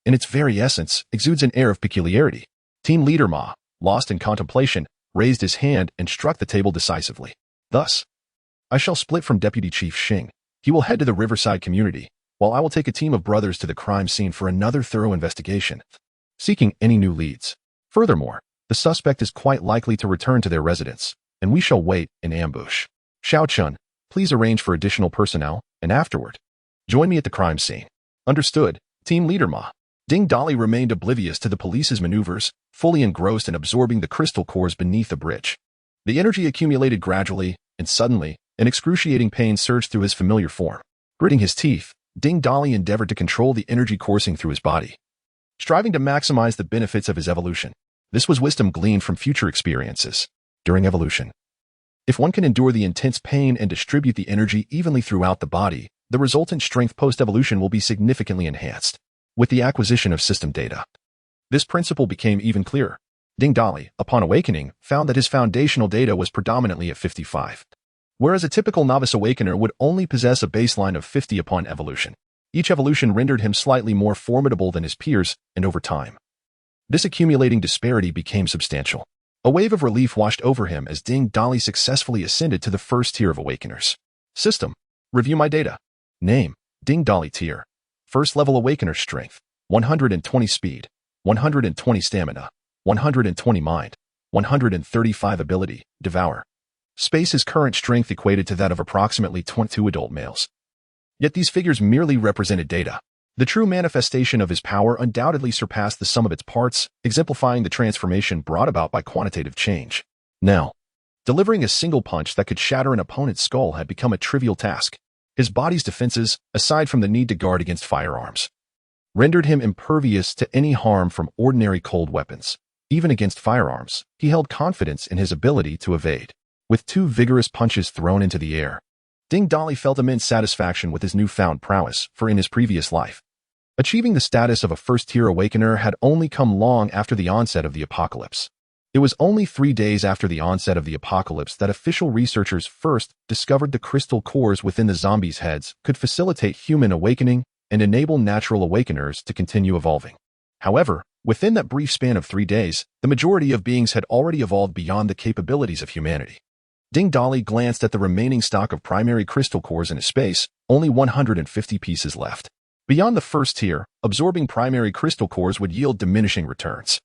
in its very essence, exudes an air of peculiarity. Team leader Ma, lost in contemplation, raised his hand and struck the table decisively. Thus, I shall split from Deputy Chief Xing. He will head to the Riverside community, while I will take a team of brothers to the crime scene for another thorough investigation, seeking any new leads. Furthermore, the suspect is quite likely to return to their residence, and we shall wait in ambush. Xiaochun, please arrange for additional personnel, and afterward, join me at the crime scene. Understood, Team Leader Ma. Ding Dali remained oblivious to the police's maneuvers, fully engrossed in absorbing the crystal cores beneath the bridge. The energy accumulated gradually, and suddenly, an excruciating pain surged through his familiar form. Gritting his teeth, Ding Dali endeavored to control the energy coursing through his body, striving to maximize the benefits of his evolution. This was wisdom gleaned from future experiences during evolution. If one can endure the intense pain and distribute the energy evenly throughout the body, the resultant strength post-evolution will be significantly enhanced. With the acquisition of system data, this principle became even clearer. Ding Dali, upon awakening, found that his foundational data was predominantly at 55, whereas a typical novice awakener would only possess a baseline of 50 upon evolution. Each evolution rendered him slightly more formidable than his peers, and over time, this accumulating disparity became substantial. A wave of relief washed over him as Ding Dali successfully ascended to the first tier of awakeners. System. Review my data. Name. Ding Dali tier. First level awakener strength. 120 speed. 120 stamina. 120 mind. 135 ability. Devour. Space's current strength equated to that of approximately 22 adult males. Yet these figures merely represented data. The true manifestation of his power undoubtedly surpassed the sum of its parts, exemplifying the transformation brought about by quantitative change. Now, delivering a single punch that could shatter an opponent's skull had become a trivial task. His body's defenses, aside from the need to guard against firearms, rendered him impervious to any harm from ordinary cold weapons. Even against firearms, he held confidence in his ability to evade. With 2 vigorous punches thrown into the air, Ding Dali felt immense satisfaction with his newfound prowess, for in his previous life, achieving the status of a first-tier awakener had only come long after the onset of the apocalypse. It was only 3 days after the onset of the apocalypse that official researchers first discovered the crystal cores within the zombies' heads could facilitate human awakening and enable natural awakeners to continue evolving. However, within that brief span of 3 days, the majority of beings had already evolved beyond the capabilities of humanity. Ding Dali glanced at the remaining stock of primary crystal cores in his space, only 150 pieces left. Beyond the first tier, absorbing primary crystal cores would yield diminishing returns.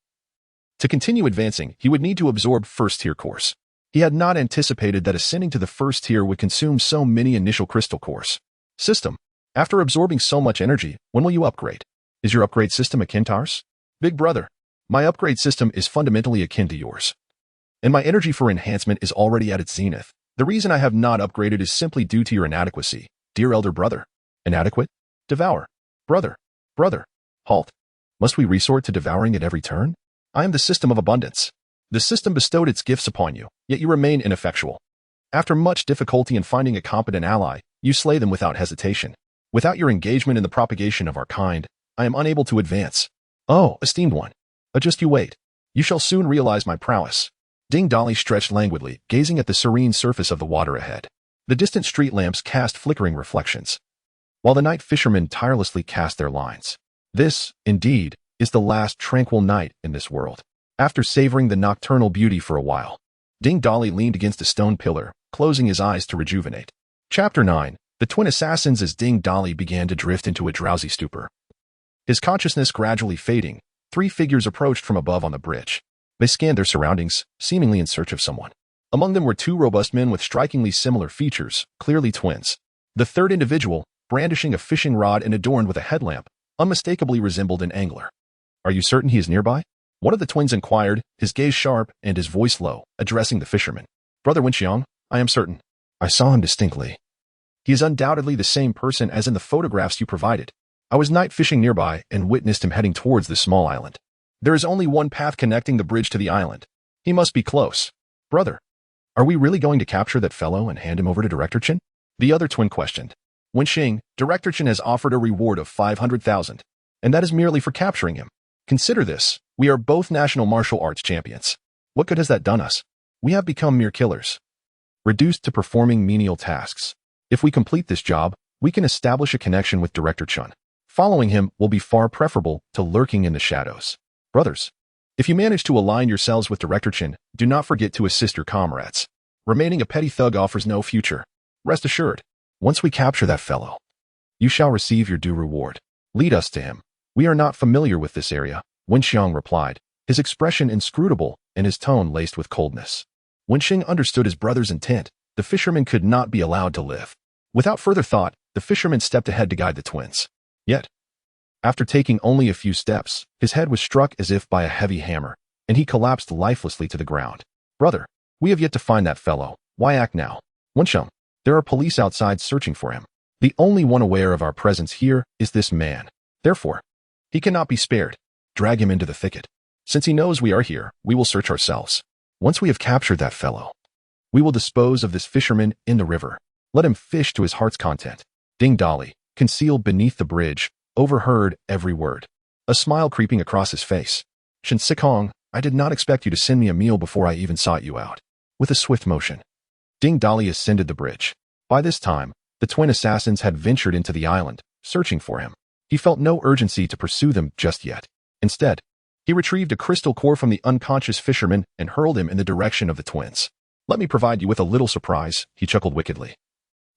To continue advancing, he would need to absorb first-tier cores. He had not anticipated that ascending to the first tier would consume so many initial crystal cores. System. After absorbing so much energy, when will you upgrade? Is your upgrade system akin to ours? Big brother, my upgrade system is fundamentally akin to yours. And my energy for enhancement is already at its zenith. The reason I have not upgraded is simply due to your inadequacy, dear elder brother. Inadequate? Devour. Brother. Halt. Must we resort to devouring at every turn? I am the system of abundance. The system bestowed its gifts upon you, yet you remain ineffectual. After much difficulty in finding a competent ally, you slay them without hesitation. Without your engagement in the propagation of our kind, I am unable to advance. Oh, esteemed one. Just you wait. You shall soon realize my prowess. Ding Dolly stretched languidly, gazing at the serene surface of the water ahead. The distant street lamps cast flickering reflections, while the night fishermen tirelessly cast their lines. This, indeed, is the last tranquil night in this world. After savoring the nocturnal beauty for a while, Ding Dolly leaned against a stone pillar, closing his eyes to rejuvenate. Chapter 9. The Twin Assassins. As Ding Dolly began to drift into a drowsy stupor, his consciousness gradually fading, three figures approached from above on the bridge. They scanned their surroundings, seemingly in search of someone. Among them were two robust men with strikingly similar features, clearly twins. The third individual, brandishing a fishing rod and adorned with a headlamp, unmistakably resembled an angler. Are you certain he is nearby? One of the twins inquired, his gaze sharp and his voice low, addressing the fisherman. Brother Wenxiang, I am certain. I saw him distinctly. He is undoubtedly the same person as in the photographs you provided. I was night fishing nearby and witnessed him heading towards this small island. There is only one path connecting the bridge to the island. He must be close. Brother, are we really going to capture that fellow and hand him over to Director Chen? The other twin questioned. Wenxing, Director Chen has offered a reward of 500,000, and that is merely for capturing him. Consider this, we are both national martial arts champions. What good has that done us? We have become mere killers, reduced to performing menial tasks. If we complete this job, we can establish a connection with Director Chen. Following him will be far preferable to lurking in the shadows. Brothers, if you manage to align yourselves with Director Chen, do not forget to assist your comrades. Remaining a petty thug offers no future. Rest assured, once we capture that fellow, you shall receive your due reward. Lead us to him. We are not familiar with this area, Wenxiang replied, his expression inscrutable and his tone laced with coldness. Wenxing understood his brother's intent. The fisherman could not be allowed to live. Without further thought, the fisherman stepped ahead to guide the twins. Yet, after taking only a few steps, his head was struck as if by a heavy hammer, and he collapsed lifelessly to the ground. Brother, we have yet to find that fellow. Why act now? Wenxiang, there are police outside searching for him. The only one aware of our presence here is this man. Therefore, he cannot be spared. Drag him into the thicket. Since he knows we are here, we will search ourselves. Once we have captured that fellow, we will dispose of this fisherman in the river. Let him fish to his heart's content. Ding Dolly, concealed beneath the bridge, overheard every word, a smile creeping across his face. Shen Sikong, I did not expect you to send me a meal before I even sought you out. With a swift motion, Ding Dolly ascended the bridge. By this time, the twin assassins had ventured into the island, searching for him. He felt no urgency to pursue them just yet. Instead, he retrieved a crystal core from the unconscious fisherman and hurled him in the direction of the twins. Let me provide you with a little surprise, he chuckled wickedly.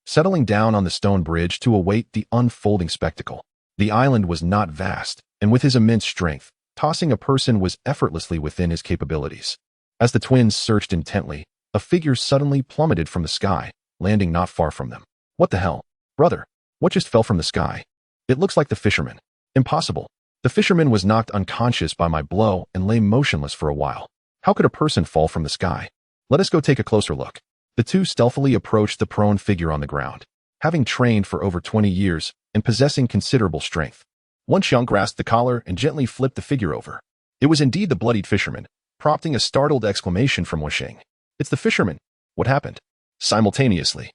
Settling down on the stone bridge to await the unfolding spectacle. The island was not vast, and with his immense strength, tossing a person was effortlessly within his capabilities. As the twins searched intently, a figure suddenly plummeted from the sky, landing not far from them. What the hell? Brother, what just fell from the sky? It looks like the fisherman. Impossible. The fisherman was knocked unconscious by my blow and lay motionless for a while. How could a person fall from the sky? Let us go take a closer look. The two stealthily approached the prone figure on the ground. Having trained for over 20 years and possessing considerable strength, Wenxiang grasped the collar and gently flipped the figure over. It was indeed the bloodied fisherman, prompting a startled exclamation from Wenxing. It's the fisherman. What happened? Simultaneously,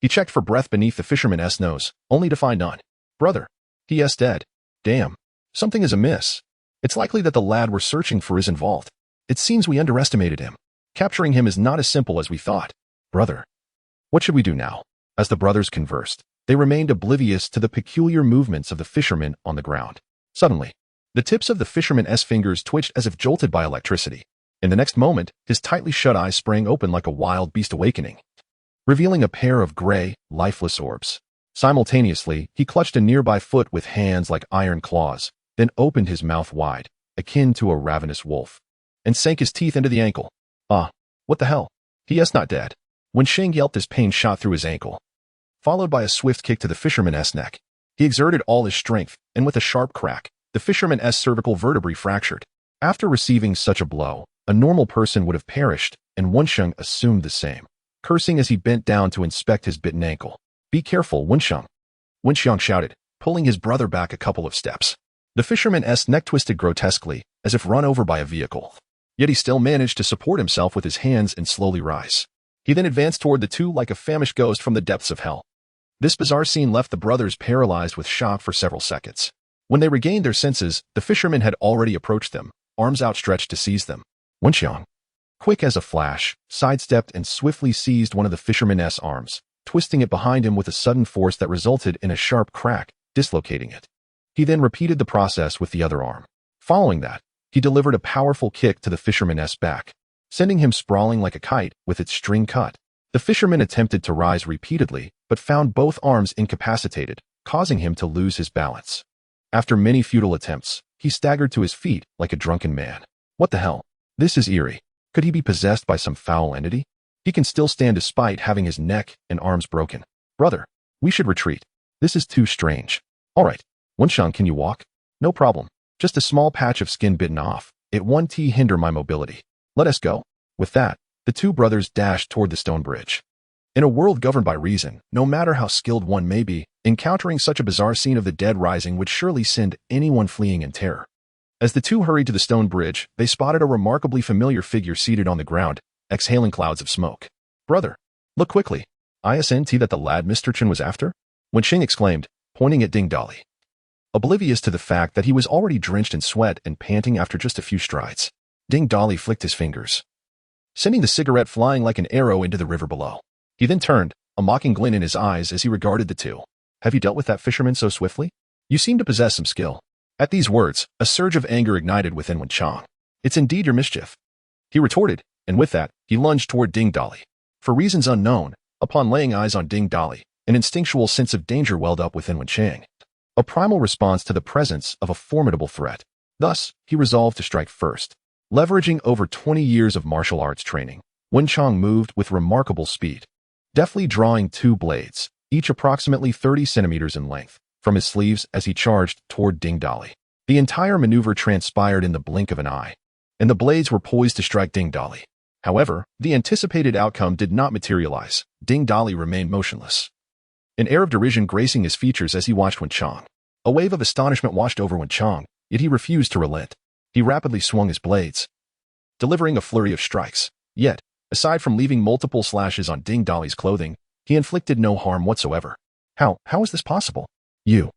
he checked for breath beneath the fisherman's nose, only to find none. Brother, he is dead. Damn. Something is amiss. It's likely that the lad we're searching for is involved. It seems we underestimated him. Capturing him is not as simple as we thought. Brother, what should we do now? As the brothers conversed, they remained oblivious to the peculiar movements of the fisherman on the ground. Suddenly, the tips of the fisherman's fingers twitched as if jolted by electricity. In the next moment, his tightly shut eyes sprang open like a wild beast awakening, revealing a pair of gray, lifeless orbs. Simultaneously, he clutched a nearby foot with hands like iron claws, then opened his mouth wide, akin to a ravenous wolf, and sank his teeth into the ankle. Ah, what the hell? He is not dead. Wenxing yelped as pain shot through his ankle, followed by a swift kick to the fisherman's neck. He exerted all his strength, and with a sharp crack, the fisherman's cervical vertebrae fractured. After receiving such a blow, a normal person would have perished, and Wenxiang assumed the same, cursing as he bent down to inspect his bitten ankle. Be careful, Wenxiang. Wenxiang shouted, pulling his brother back a couple of steps. The fisherman's neck twisted grotesquely, as if run over by a vehicle. Yet he still managed to support himself with his hands and slowly rise. He then advanced toward the two like a famished ghost from the depths of hell. This bizarre scene left the brothers paralyzed with shock for several seconds. When they regained their senses, the fishermen had already approached them, arms outstretched to seize them. Wenxiang, quick as a flash, sidestepped and swiftly seized one of the fisherman's arms, twisting it behind him with a sudden force that resulted in a sharp crack, dislocating it. He then repeated the process with the other arm. Following that, he delivered a powerful kick to the fisherman's back, sending him sprawling like a kite with its string cut. The fisherman attempted to rise repeatedly, but found both arms incapacitated, causing him to lose his balance. After many futile attempts, he staggered to his feet like a drunken man. What the hell? This is eerie. Could he be possessed by some foul entity? He can still stand despite having his neck and arms broken. Brother, we should retreat. This is too strange. All right. Wenxiang, can you walk? No problem. Just a small patch of skin bitten off. It won't hinder my mobility. Let us go. With that, the two brothers dashed toward the stone bridge. In a world governed by reason, no matter how skilled one may be, encountering such a bizarre scene of the dead rising would surely send anyone fleeing in terror. As the two hurried to the stone bridge, they spotted a remarkably familiar figure seated on the ground, exhaling clouds of smoke. Brother, look quickly. Isn't that the lad Mr. Chen was after? Wenxiang exclaimed, pointing at Ding Dali. Oblivious to the fact that he was already drenched in sweat and panting after just a few strides, Ding Dali flicked his fingers, sending the cigarette flying like an arrow into the river below. He then turned, a mocking glint in his eyes as he regarded the two. Have you dealt with that fisherman so swiftly? You seem to possess some skill. At these words, a surge of anger ignited within Wenxiang. It's indeed your mischief, he retorted, and with that, he lunged toward Ding Dali. For reasons unknown, upon laying eyes on Ding Dali, an instinctual sense of danger welled up within Wenxiang. A primal response to the presence of a formidable threat. Thus, he resolved to strike first. Leveraging over 20 years of martial arts training, Wenxiang moved with remarkable speed, deftly drawing two blades, each approximately 30 centimeters in length, from his sleeves as he charged toward Ding Dali. The entire maneuver transpired in the blink of an eye, and the blades were poised to strike Ding Dali. However, the anticipated outcome did not materialize. Ding Dali remained motionless, an air of derision gracing his features as he watched Wenxiang. A wave of astonishment washed over Wenxiang, yet he refused to relent. He rapidly swung his blades, delivering a flurry of strikes. Yet, aside from leaving multiple slashes on Ding Dali's clothing, he inflicted no harm whatsoever. How is this possible? You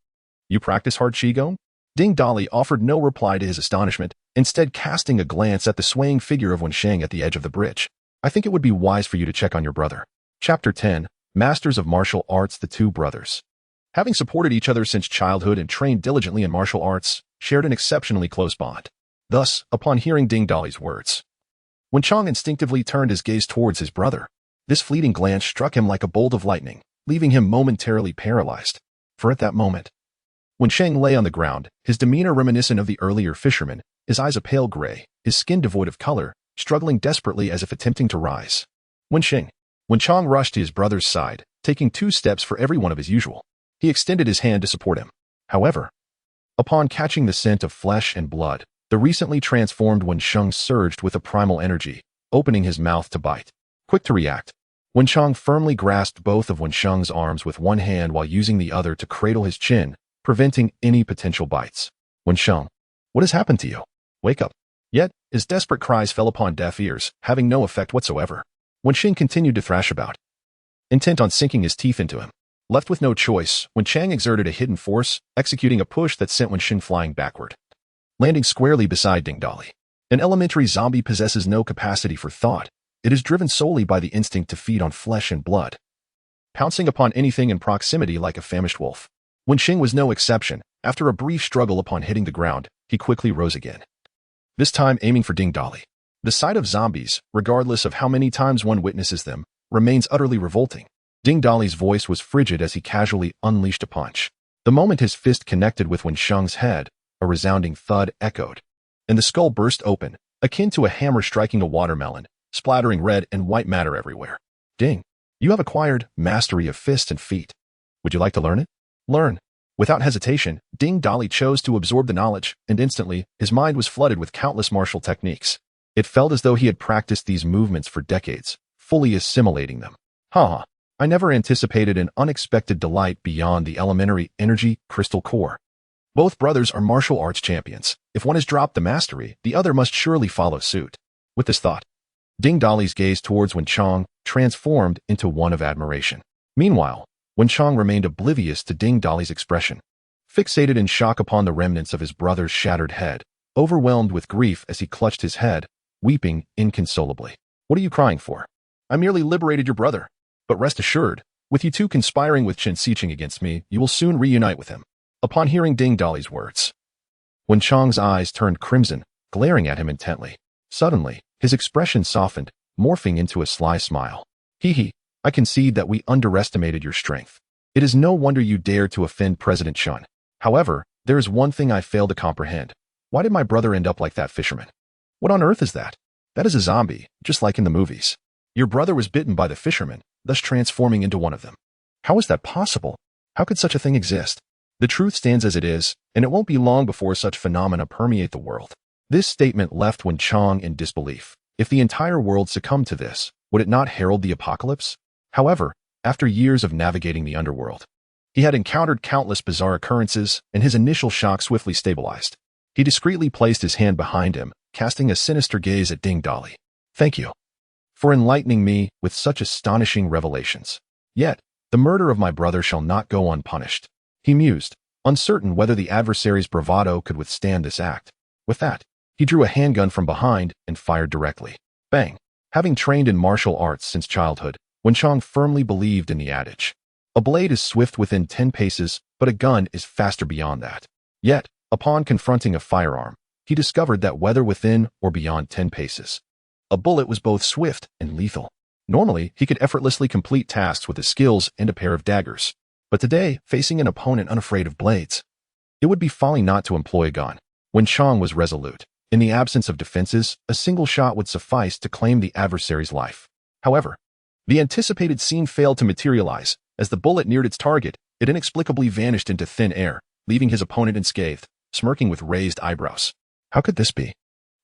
practice hard Qigong? Ding Dali offered no reply to his astonishment, instead casting a glance at the swaying figure of Wenxiang at the edge of the bridge. I think it would be wise for you to check on your brother. Chapter 10, Masters of Martial Arts. The two brothers, having supported each other since childhood and trained diligently in martial arts, shared an exceptionally close bond. Thus, upon hearing Ding Dali's words, Wenxiang instinctively turned his gaze towards his brother. This fleeting glance struck him like a bolt of lightning, leaving him momentarily paralyzed. For at that moment, Wenxiang lay on the ground, his demeanor reminiscent of the earlier fisherman, his eyes a pale gray, his skin devoid of color, struggling desperately as if attempting to rise. Wenxiang rushed to his brother's side, taking 2 steps for every one of his usual. He extended his hand to support him. However, upon catching the scent of flesh and blood, the recently transformed Wenxiang surged with a primal energy, opening his mouth to bite. Quick to react, Wenxiang firmly grasped both of Wenxiang's arms with one hand while using the other to cradle his chin, preventing any potential bites. Wenxiang, what has happened to you? Wake up. Yet, his desperate cries fell upon deaf ears, having no effect whatsoever. Wenxiang continued to thrash about, intent on sinking his teeth into him. Left with no choice, Wenxiang exerted a hidden force, executing a push that sent Wenxiang flying backward, landing squarely beside Ding Dali. An elementary zombie possesses no capacity for thought. It is driven solely by the instinct to feed on flesh and blood, pouncing upon anything in proximity like a famished wolf. Wenxiang was no exception. After a brief struggle upon hitting the ground, he quickly rose again, this time aiming for Ding Dali. The sight of zombies, regardless of how many times one witnesses them, remains utterly revolting. Ding Dali's voice was frigid as he casually unleashed a punch. The moment his fist connected with Wenxiang's head, a resounding thud echoed, and the skull burst open, akin to a hammer striking a watermelon, splattering red and white matter everywhere. Ding, you have acquired mastery of fists and feet. Would you like to learn it? Learn. Without hesitation, Ding Dali chose to absorb the knowledge, and instantly, his mind was flooded with countless martial techniques. It felt as though he had practiced these movements for decades, fully assimilating them. I never anticipated an unexpected delight beyond the elementary energy crystal core. Both brothers are martial arts champions. If one has dropped the mastery, the other must surely follow suit. With this thought, Ding Dali's gaze towards Wenxiang transformed into one of admiration. Meanwhile, Wenxiang remained oblivious to Ding Dali's expression, fixated in shock upon the remnants of his brother's shattered head, overwhelmed with grief as he clutched his head, weeping inconsolably. "What are you crying for? I merely liberated your brother. But rest assured, with you two conspiring with Chen Xiqing against me, you will soon reunite with him." Upon hearing Ding Dali's words, Wen Chang's eyes turned crimson, glaring at him intently. Suddenly, his expression softened, morphing into a sly smile. "Hee, I concede that we underestimated your strength. It is no wonder you dared to offend President Shun. However, there is one thing I fail to comprehend. Why did my brother end up like that fisherman? What on earth is that? That is a zombie, just like in the movies. Your brother was bitten by the fisherman, thus transforming into one of them. How is that possible? How could such a thing exist? The truth stands as it is, and it won't be long before such phenomena permeate the world." This statement left Wen Chang in disbelief. If the entire world succumbed to this, would it not herald the apocalypse? However, after years of navigating the underworld, he had encountered countless bizarre occurrences, and his initial shock swiftly stabilized. He discreetly placed his hand behind him, casting a sinister gaze at Ding Dali. "Thank you for enlightening me with such astonishing revelations. Yet, the murder of my brother shall not go unpunished," he mused, uncertain whether the adversary's bravado could withstand this act. With that, he drew a handgun from behind and fired directly. Bang! Having trained in martial arts since childhood, Wen Chang firmly believed in the adage, "A blade is swift within 10 paces, but a gun is faster beyond that." Yet, upon confronting a firearm, he discovered that whether within or beyond 10 paces, a bullet was both swift and lethal. Normally, he could effortlessly complete tasks with his skills and a pair of daggers. But today, facing an opponent unafraid of blades, it would be folly not to employ a gun. Wen Chang was resolute. In the absence of defenses, a single shot would suffice to claim the adversary's life. However, the anticipated scene failed to materialize. As the bullet neared its target, it inexplicably vanished into thin air, leaving his opponent unscathed, smirking with raised eyebrows. How could this be?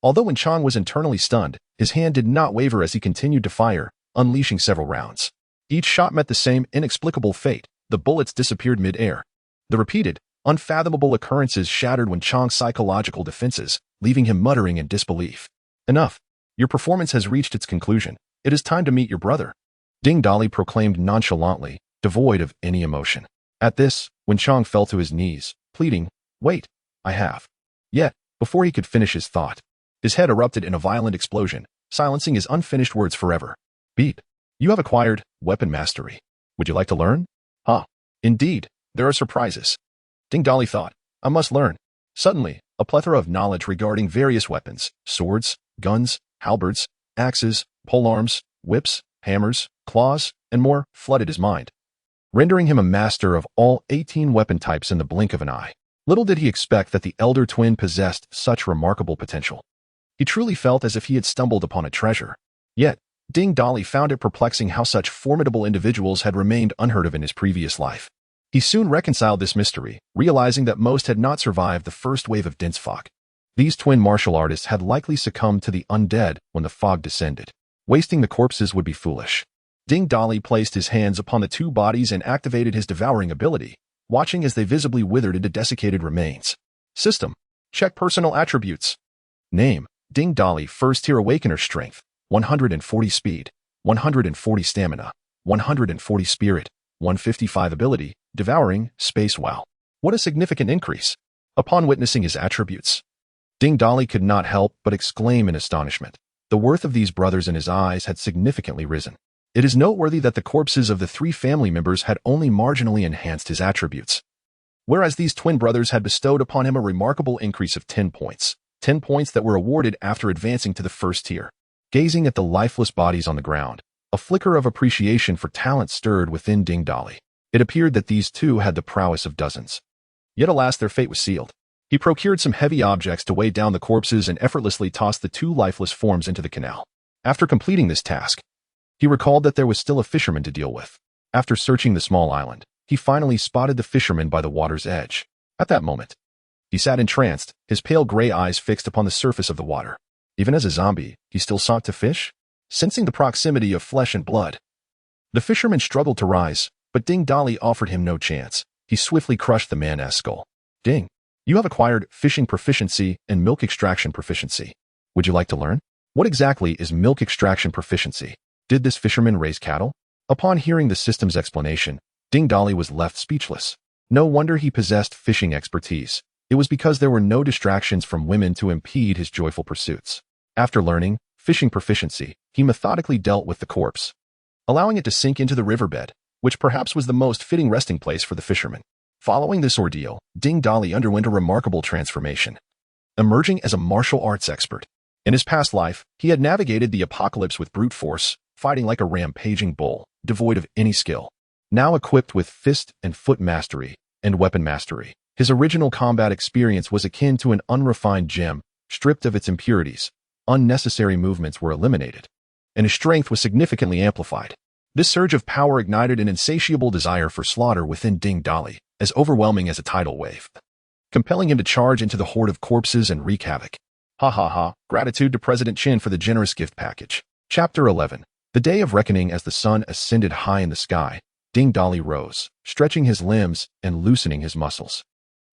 Although Wen Chang was internally stunned, his hand did not waver as he continued to fire, unleashing several rounds. Each shot met the same inexplicable fate. The bullets disappeared mid-air. The repeated, unfathomable occurrences shattered Wen Chang's psychological defenses, leaving him muttering in disbelief. "Enough. Your performance has reached its conclusion. It is time to meet your brother," Ding Dali proclaimed nonchalantly, devoid of any emotion. At this, Wen Chang fell to his knees, pleading, "Wait, I have." Yet, before he could finish his thought, his head erupted in a violent explosion, silencing his unfinished words forever. "Beat. You have acquired weapon mastery. Would you like to learn?" "Huh. Indeed, there are surprises," Ding Dali thought. "I must learn." Suddenly, a plethora of knowledge regarding various weapons, swords, guns, halberds, axes, polearms, whips, hammers, claws, and more flooded his mind, rendering him a master of all 18 weapon types in the blink of an eye. Little did he expect that the elder twin possessed such remarkable potential. He truly felt as if he had stumbled upon a treasure. Yet, Ding Dali found it perplexing how such formidable individuals had remained unheard of in his previous life. He soon reconciled this mystery, realizing that most had not survived the first wave of dense fog. These twin martial artists had likely succumbed to the undead when the fog descended. Wasting the corpses would be foolish. Ding Dali placed his hands upon the two bodies and activated his devouring ability, watching as they visibly withered into desiccated remains. System. Check personal attributes. Name. Ding Dali, first tier awakener strength, 140 speed, 140 stamina, 140 spirit, 155 ability, devouring, space. Wow. What a significant increase. Upon witnessing his attributes, Ding Dali could not help but exclaim in astonishment. The worth of these brothers in his eyes had significantly risen. It is noteworthy that the corpses of the 3 family members had only marginally enhanced his attributes, whereas these twin brothers had bestowed upon him a remarkable increase of 10 points. 10 points that were awarded after advancing to the first tier. Gazing at the lifeless bodies on the ground, a flicker of appreciation for talent stirred within Ding Dali. It appeared that these two had the prowess of dozens. Yet alas, their fate was sealed. He procured some heavy objects to weigh down the corpses and effortlessly tossed the 2 lifeless forms into the canal. After completing this task, he recalled that there was still a fisherman to deal with. After searching the small island, he finally spotted the fisherman by the water's edge. At that moment, he sat entranced, his pale gray eyes fixed upon the surface of the water. Even as a zombie, he still sought to fish, sensing the proximity of flesh and blood. The fisherman struggled to rise, but Ding Dali offered him no chance. He swiftly crushed the man's skull. "Ding, you have acquired fishing proficiency and milk extraction proficiency. Would you like to learn? What exactly is milk extraction proficiency? Did this fisherman raise cattle?" Upon hearing the system's explanation, Ding Dali was left speechless. No wonder he possessed fishing expertise. It was because there were no distractions from women to impede his joyful pursuits. After learning fishing proficiency, he methodically dealt with the corpse, allowing it to sink into the riverbed, which perhaps was the most fitting resting place for the fisherman. Following this ordeal, Ding Dali underwent a remarkable transformation, emerging as a martial arts expert. In his past life, he had navigated the apocalypse with brute force, fighting like a rampaging bull, devoid of any skill. Now equipped with fist and foot mastery and weapon mastery, his original combat experience was akin to an unrefined gem, stripped of its impurities. Unnecessary movements were eliminated, and his strength was significantly amplified. This surge of power ignited an insatiable desire for slaughter within Ding Dali, as overwhelming as a tidal wave, compelling him to charge into the horde of corpses and wreak havoc. Ha ha ha, gratitude to President Chin for the generous gift package. Chapter 11. The Day of Reckoning. As the sun ascended high in the sky, Ding Dali rose, stretching his limbs and loosening his muscles.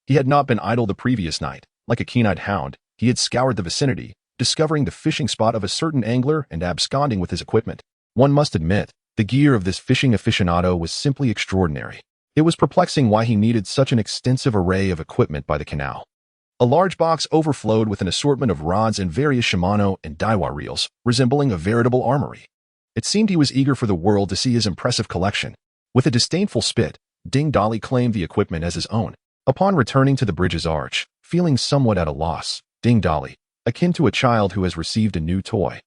He had not been idle the previous night. Like a keen-eyed hound, he had scoured the vicinity, discovering the fishing spot of a certain angler and absconding with his equipment. One must admit, the gear of this fishing aficionado was simply extraordinary. It was perplexing why he needed such an extensive array of equipment by the canal. A large box overflowed with an assortment of rods and various Shimano and Daiwa reels, resembling a veritable armory. It seemed he was eager for the world to see his impressive collection. With a disdainful spit, Ding Dali claimed the equipment as his own. Upon returning to the bridge's arch, feeling somewhat at a loss, Ding Dali, akin to a child who has received a new toy,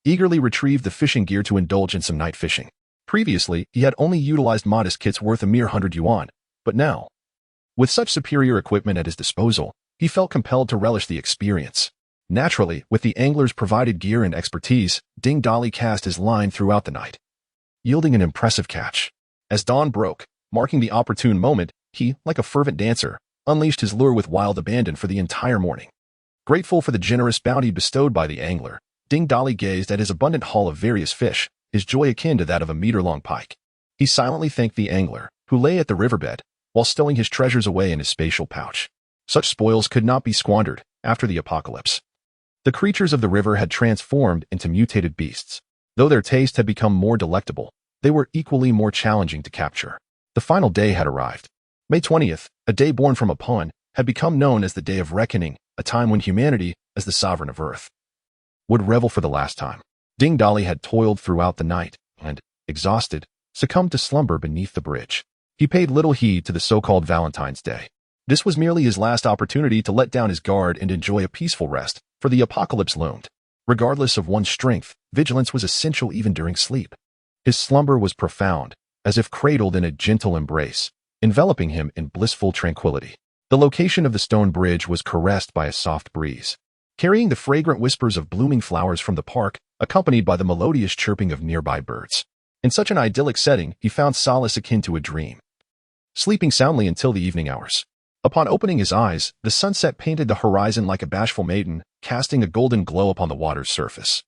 eagerly retrieved the fishing gear to indulge in some night fishing. Previously, he had only utilized modest kits worth a mere 100 yuan, but now, with such superior equipment at his disposal, he felt compelled to relish the experience. Naturally, with the angler's provided gear and expertise, Ding Dali cast his line throughout the night, yielding an impressive catch. As dawn broke, marking the opportune moment, he, like a fervent dancer, unleashed his lure with wild abandon for the entire morning. Grateful for the generous bounty bestowed by the angler, Ding Dali gazed at his abundant haul of various fish, his joy akin to that of a meter-long pike. He silently thanked the angler, who lay at the riverbed, while stowing his treasures away in his spatial pouch. Such spoils could not be squandered after the apocalypse. The creatures of the river had transformed into mutated beasts. Though their taste had become more delectable, they were equally more challenging to capture. The final day had arrived. May 20th, a day born from a pun, had become known as the Day of Reckoning, a time when humanity, as the sovereign of Earth, would revel for the last time. Ding Dali had toiled throughout the night, and, exhausted, succumbed to slumber beneath the bridge. He paid little heed to the so-called Valentine's Day. This was merely his last opportunity to let down his guard and enjoy a peaceful rest, for the apocalypse loomed. Regardless of one's strength, vigilance was essential even during sleep. His slumber was profound, as if cradled in a gentle embrace, enveloping him in blissful tranquility. The location of the stone bridge was caressed by a soft breeze, carrying the fragrant whispers of blooming flowers from the park, accompanied by the melodious chirping of nearby birds. In such an idyllic setting, he found solace akin to a dream, sleeping soundly until the evening hours. Upon opening his eyes, the sunset painted the horizon like a bashful maiden, casting a golden glow upon the water's surface.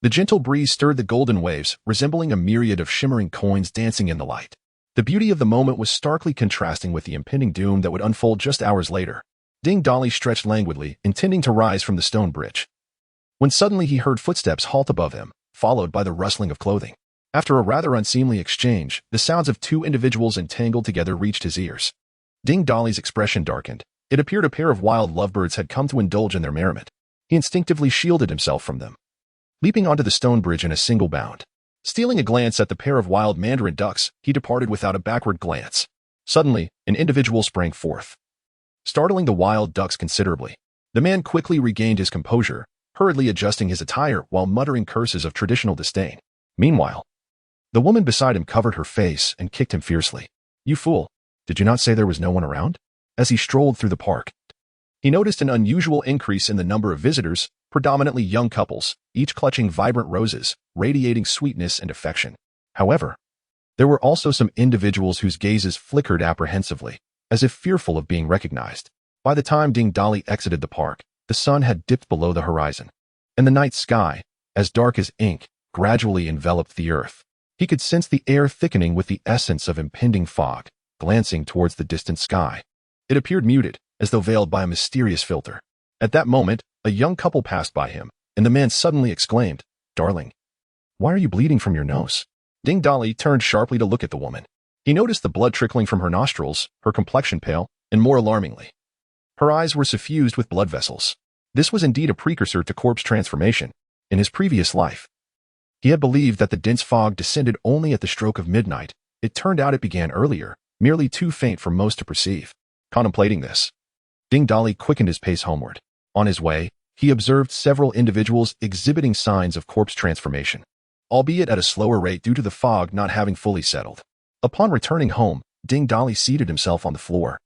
The gentle breeze stirred the golden waves, resembling a myriad of shimmering coins dancing in the light. The beauty of the moment was starkly contrasting with the impending doom that would unfold just hours later. Ding Dali stretched languidly, intending to rise from the stone bridge, when suddenly he heard footsteps halt above him, followed by the rustling of clothing. After a rather unseemly exchange, the sounds of two individuals entangled together reached his ears. Ding Dali's expression darkened. It appeared a pair of wild lovebirds had come to indulge in their merriment. He instinctively shielded himself from them, leaping onto the stone bridge in a single bound. Stealing a glance at the pair of wild mandarin ducks, he departed without a backward glance. Suddenly, an individual sprang forth, startling the wild ducks considerably. The man quickly regained his composure, hurriedly adjusting his attire while muttering curses of traditional disdain. Meanwhile, the woman beside him covered her face and kicked him fiercely. "You fool! Did you not say there was no one around?" As he strolled through the park, he noticed an unusual increase in the number of visitors, predominantly young couples, each clutching vibrant roses, radiating sweetness and affection. However, there were also some individuals whose gazes flickered apprehensively, as if fearful of being recognized. By the time Ding Dali exited the park, the sun had dipped below the horizon, and the night sky, as dark as ink, gradually enveloped the earth. He could sense the air thickening with the essence of impending fog. Glancing towards the distant sky, it appeared muted, as though veiled by a mysterious filter. At that moment, a young couple passed by him, and the man suddenly exclaimed, "Darling, why are you bleeding from your nose?" Ding Dali turned sharply to look at the woman. He noticed the blood trickling from her nostrils, her complexion pale, and more alarmingly, her eyes were suffused with blood vessels. This was indeed a precursor to corpse transformation. In his previous life, he had believed that the dense fog descended only at the stroke of midnight. It turned out it began earlier, merely too faint for most to perceive. Contemplating this, Ding Dali quickened his pace homeward. On his way, he observed several individuals exhibiting signs of corpse transformation, albeit at a slower rate due to the fog not having fully settled. Upon returning home, Ding Dali seated himself on the floor,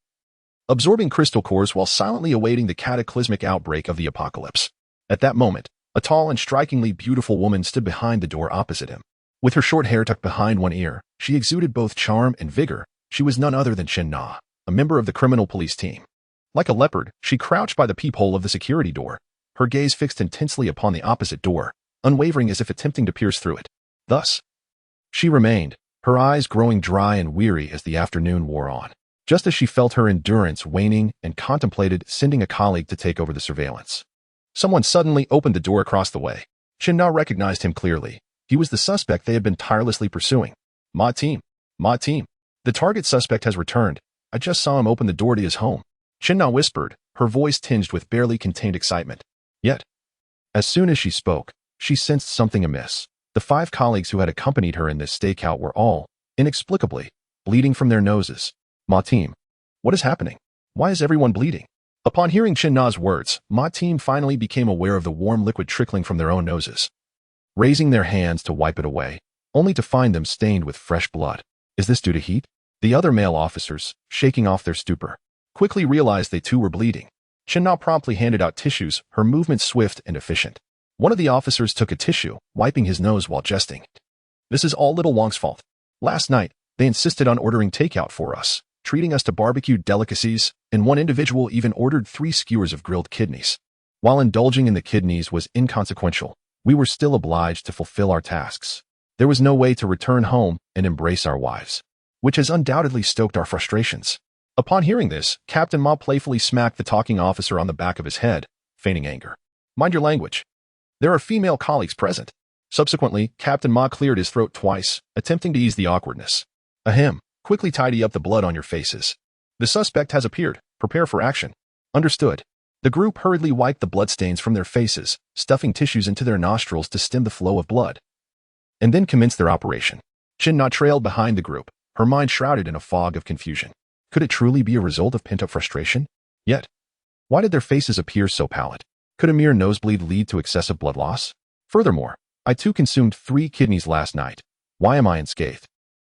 absorbing crystal cores while silently awaiting the cataclysmic outbreak of the apocalypse. At that moment, a tall and strikingly beautiful woman stood behind the door opposite him. With her short hair tucked behind one ear, she exuded both charm and vigor. She was none other than Chen Na, a member of the criminal police team. Like a leopard, she crouched by the peephole of the security door, her gaze fixed intensely upon the opposite door, unwavering as if attempting to pierce through it. Thus, she remained, her eyes growing dry and weary as the afternoon wore on, just as she felt her endurance waning and contemplated sending a colleague to take over the surveillance. Someone suddenly opened the door across the way. Chen Na recognized him clearly. He was the suspect they had been tirelessly pursuing. Ma team. The target suspect has returned. I just saw him open the door to his home. Chen Na whispered, her voice tinged with barely contained excitement. Yet, as soon as she spoke, she sensed something amiss. The 5 colleagues who had accompanied her in this stakeout were all, inexplicably, bleeding from their noses. Ma team. What is happening? Why is everyone bleeding? Upon hearing Chen Na's words, Ma team finally became aware of the warm liquid trickling from their own noses, raising their hands to wipe it away, only to find them stained with fresh blood. Is this due to heat? The other male officers, shaking off their stupor, quickly realized they too were bleeding. Chen Na promptly handed out tissues, her movements swift and efficient. One of the officers took a tissue, wiping his nose while jesting. This is all Little Wong's fault. Last night, they insisted on ordering takeout for us, treating us to barbecued delicacies, and one individual even ordered 3 skewers of grilled kidneys. While indulging in the kidneys was inconsequential, we were still obliged to fulfill our tasks. There was no way to return home and embrace our wives, which has undoubtedly stoked our frustrations. Upon hearing this, Captain Ma playfully smacked the talking officer on the back of his head, feigning anger. Mind your language. There are female colleagues present. Subsequently, Captain Ma cleared his throat twice, attempting to ease the awkwardness. Ahem. Quickly tidy up the blood on your faces. The suspect has appeared. Prepare for action. Understood. The group hurriedly wiped the bloodstains from their faces, stuffing tissues into their nostrils to stem the flow of blood, and then commenced their operation. Chen Na trailed behind the group, her mind shrouded in a fog of confusion. Could it truly be a result of pent-up frustration? Yet, why did their faces appear so pallid? Could a mere nosebleed lead to excessive blood loss? Furthermore, I too consumed 3 kidneys last night. Why am I unscathed?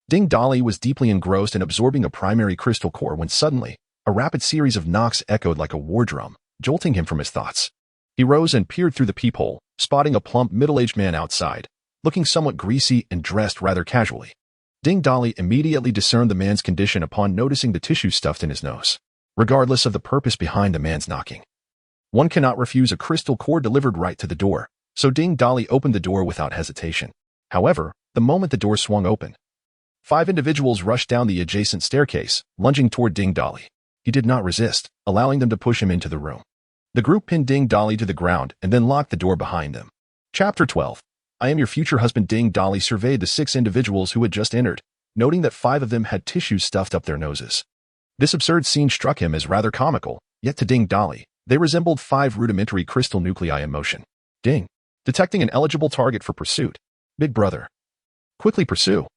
Ding Dali was deeply engrossed in absorbing a primary crystal core when suddenly, a rapid series of knocks echoed like a war drum, jolting him from his thoughts. He rose and peered through the peephole, spotting a plump middle-aged man outside, looking somewhat greasy and dressed rather casually. Ding Dali immediately discerned the man's condition upon noticing the tissue stuffed in his nose. Regardless of the purpose behind the man's knocking, one cannot refuse a crystal core delivered right to the door, so Ding Dali opened the door without hesitation. However, the moment the door swung open, 5 individuals rushed down the adjacent staircase, lunging toward Ding Dali. He did not resist, allowing them to push him into the room. The group pinned Ding Dali to the ground and then locked the door behind them. Chapter 12. I am your future husband. Ding Dali surveyed the 6 individuals who had just entered, noting that 5 of them had tissues stuffed up their noses. This absurd scene struck him as rather comical, yet to Ding Dali, they resembled 5 rudimentary crystal nuclei in motion. Ding. Detecting an eligible target for pursuit. Big brother. Quickly pursue.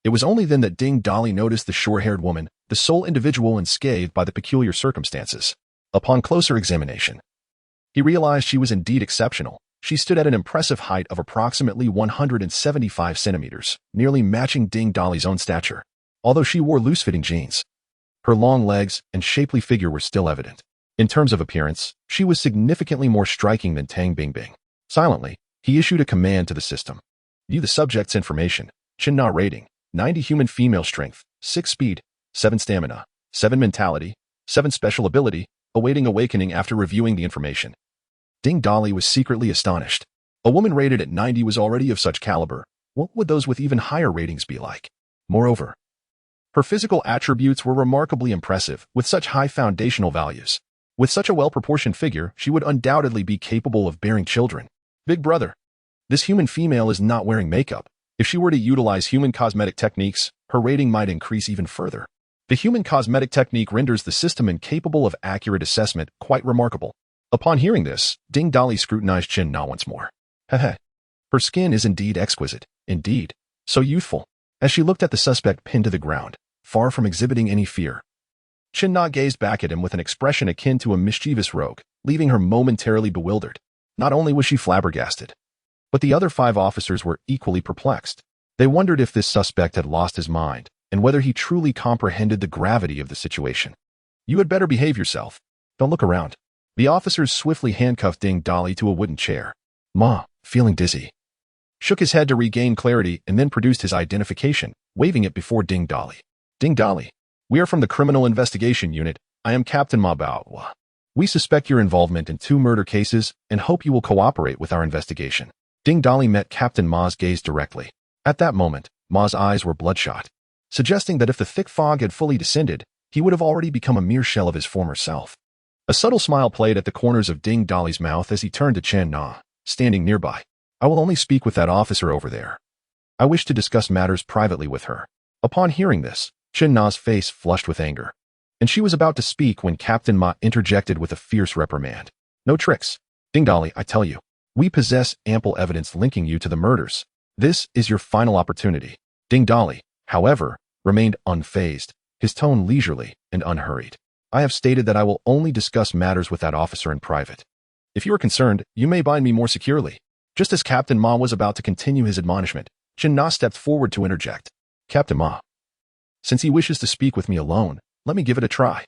It was only then that Ding Dali noticed the short-haired woman, the sole individual unscathed by the peculiar circumstances. Upon closer examination, he realized she was indeed exceptional. She stood at an impressive height of approximately 175 centimeters, nearly matching Ding Dali's own stature. Although she wore loose-fitting jeans, her long legs and shapely figure were still evident. In terms of appearance, she was significantly more striking than Tang Bingbing. Silently, he issued a command to the system. View the subject's information. Chen Na rating: 90 human female strength, 6 speed, 7 stamina, 7 mentality, 7 special ability, awaiting awakening. After reviewing the information, Ding Dali was secretly astonished. A woman rated at 90 was already of such caliber. What would those with even higher ratings be like? Moreover, her physical attributes were remarkably impressive, with such high foundational values. With such a well-proportioned figure, she would undoubtedly be capable of bearing children. Big brother. This human female is not wearing makeup. If she were to utilize human cosmetic techniques, her rating might increase even further. The human cosmetic technique renders the system incapable of accurate assessment quite remarkable. Upon hearing this, Ding Dali scrutinized Chin Na once more. Heh. Her skin is indeed exquisite, indeed, so youthful. As she looked at the suspect pinned to the ground, far from exhibiting any fear, Chin Na gazed back at him with an expression akin to a mischievous rogue, leaving her momentarily bewildered. Not only was she flabbergasted, but the other 5 officers were equally perplexed. They wondered if this suspect had lost his mind, and whether he truly comprehended the gravity of the situation. You had better behave yourself. Don't look around. The officers swiftly handcuffed Ding Dali to a wooden chair. Ma, feeling dizzy, shook his head to regain clarity and then produced his identification, waving it before Ding Dali. Ding Dali, we are from the Criminal Investigation Unit. I am Captain Ma Bao. We suspect your involvement in 2 murder cases and hope you will cooperate with our investigation. Ding Dali met Captain Ma's gaze directly. At that moment, Ma's eyes were bloodshot, suggesting that if the thick fog had fully descended, he would have already become a mere shell of his former self. A subtle smile played at the corners of Ding Dali's mouth as he turned to Chen Na, standing nearby. I will only speak with that officer over there. I wish to discuss matters privately with her. Upon hearing this, Chen Na's face flushed with anger, and she was about to speak when Captain Ma interjected with a fierce reprimand. No tricks. Ding Dali, I tell you, we possess ample evidence linking you to the murders. This is your final opportunity. Ding Dali, however, remained unfazed, his tone leisurely and unhurried. I have stated that I will only discuss matters with that officer in private. If you are concerned, you may bind me more securely. Just as Captain Ma was about to continue his admonishment, Chen Na stepped forward to interject. Captain Ma, since he wishes to speak with me alone, let me give it a try.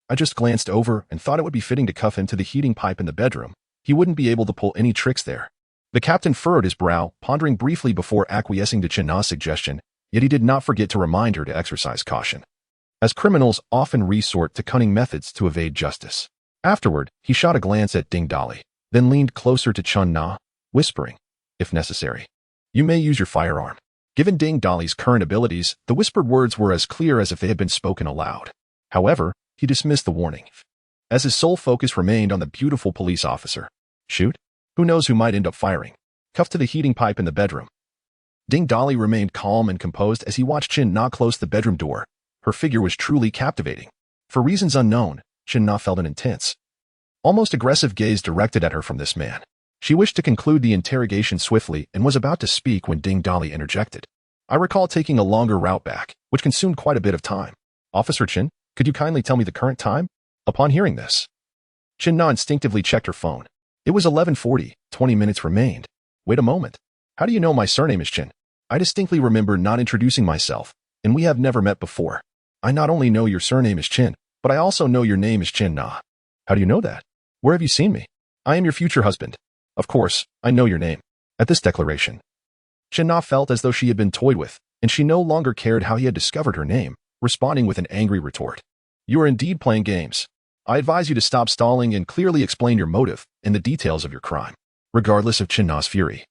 I just glanced over and thought it would be fitting to cuff him to the heating pipe in the bedroom. He wouldn't be able to pull any tricks there. The captain furrowed his brow, pondering briefly before acquiescing to Chen Na's suggestion, yet he did not forget to remind her to exercise caution, as criminals often resort to cunning methods to evade justice. Afterward, he shot a glance at Ding Dali, then leaned closer to Chen Na, whispering, if necessary, you may use your firearm. Given Ding Dali's current abilities, the whispered words were as clear as if they had been spoken aloud. However, he dismissed the warning, as his sole focus remained on the beautiful police officer. Shoot? Who knows who might end up firing? Cuffed to the heating pipe in the bedroom, Ding Dali remained calm and composed as he watched Chen Na close the bedroom door. Her figure was truly captivating. For reasons unknown, Chen Na felt an intense, almost aggressive gaze directed at her from this man. She wished to conclude the interrogation swiftly and was about to speak when Ding Dali interjected. I recall taking a longer route back, which consumed quite a bit of time. Officer Chen, could you kindly tell me the current time? Upon hearing this, Chen Na instinctively checked her phone. It was 11:40, 20 minutes remained. Wait a moment. How do you know my surname is Chen? I distinctly remember not introducing myself, and we have never met before. I not only know your surname is Chen, but I also know your name is Chen Na. How do you know that? Where have you seen me? I am your future husband. Of course, I know your name. At this declaration, Chen Na felt as though she had been toyed with, and she no longer cared how he had discovered her name, responding with an angry retort. You are indeed playing games. I advise you to stop stalling and clearly explain your motive and the details of your crime. Regardless of Chen Na's fury,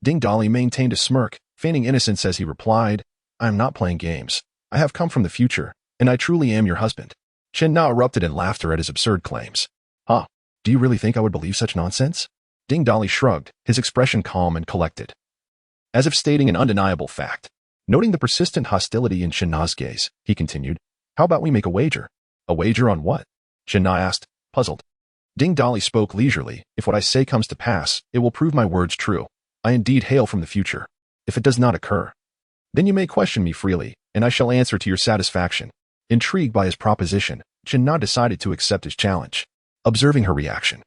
Ding Dali maintained a smirk, feigning innocence as he replied, I am not playing games. I have come from the future, and I truly am your husband. Chen Na erupted in laughter at his absurd claims. Huh? Do you really think I would believe such nonsense? Ding Dali shrugged, his expression calm and collected, as if stating an undeniable fact. Noting the persistent hostility in Chen Na's gaze, he continued, How about we make a wager? A wager on what? Chen Na asked, puzzled. Ding Dali spoke leisurely. If what I say comes to pass, it will prove my words true. I indeed hail from the future. If it does not occur, then you may question me freely, and I shall answer to your satisfaction. Intrigued by his proposition, Chen Na decided to accept his challenge. Observing her reaction,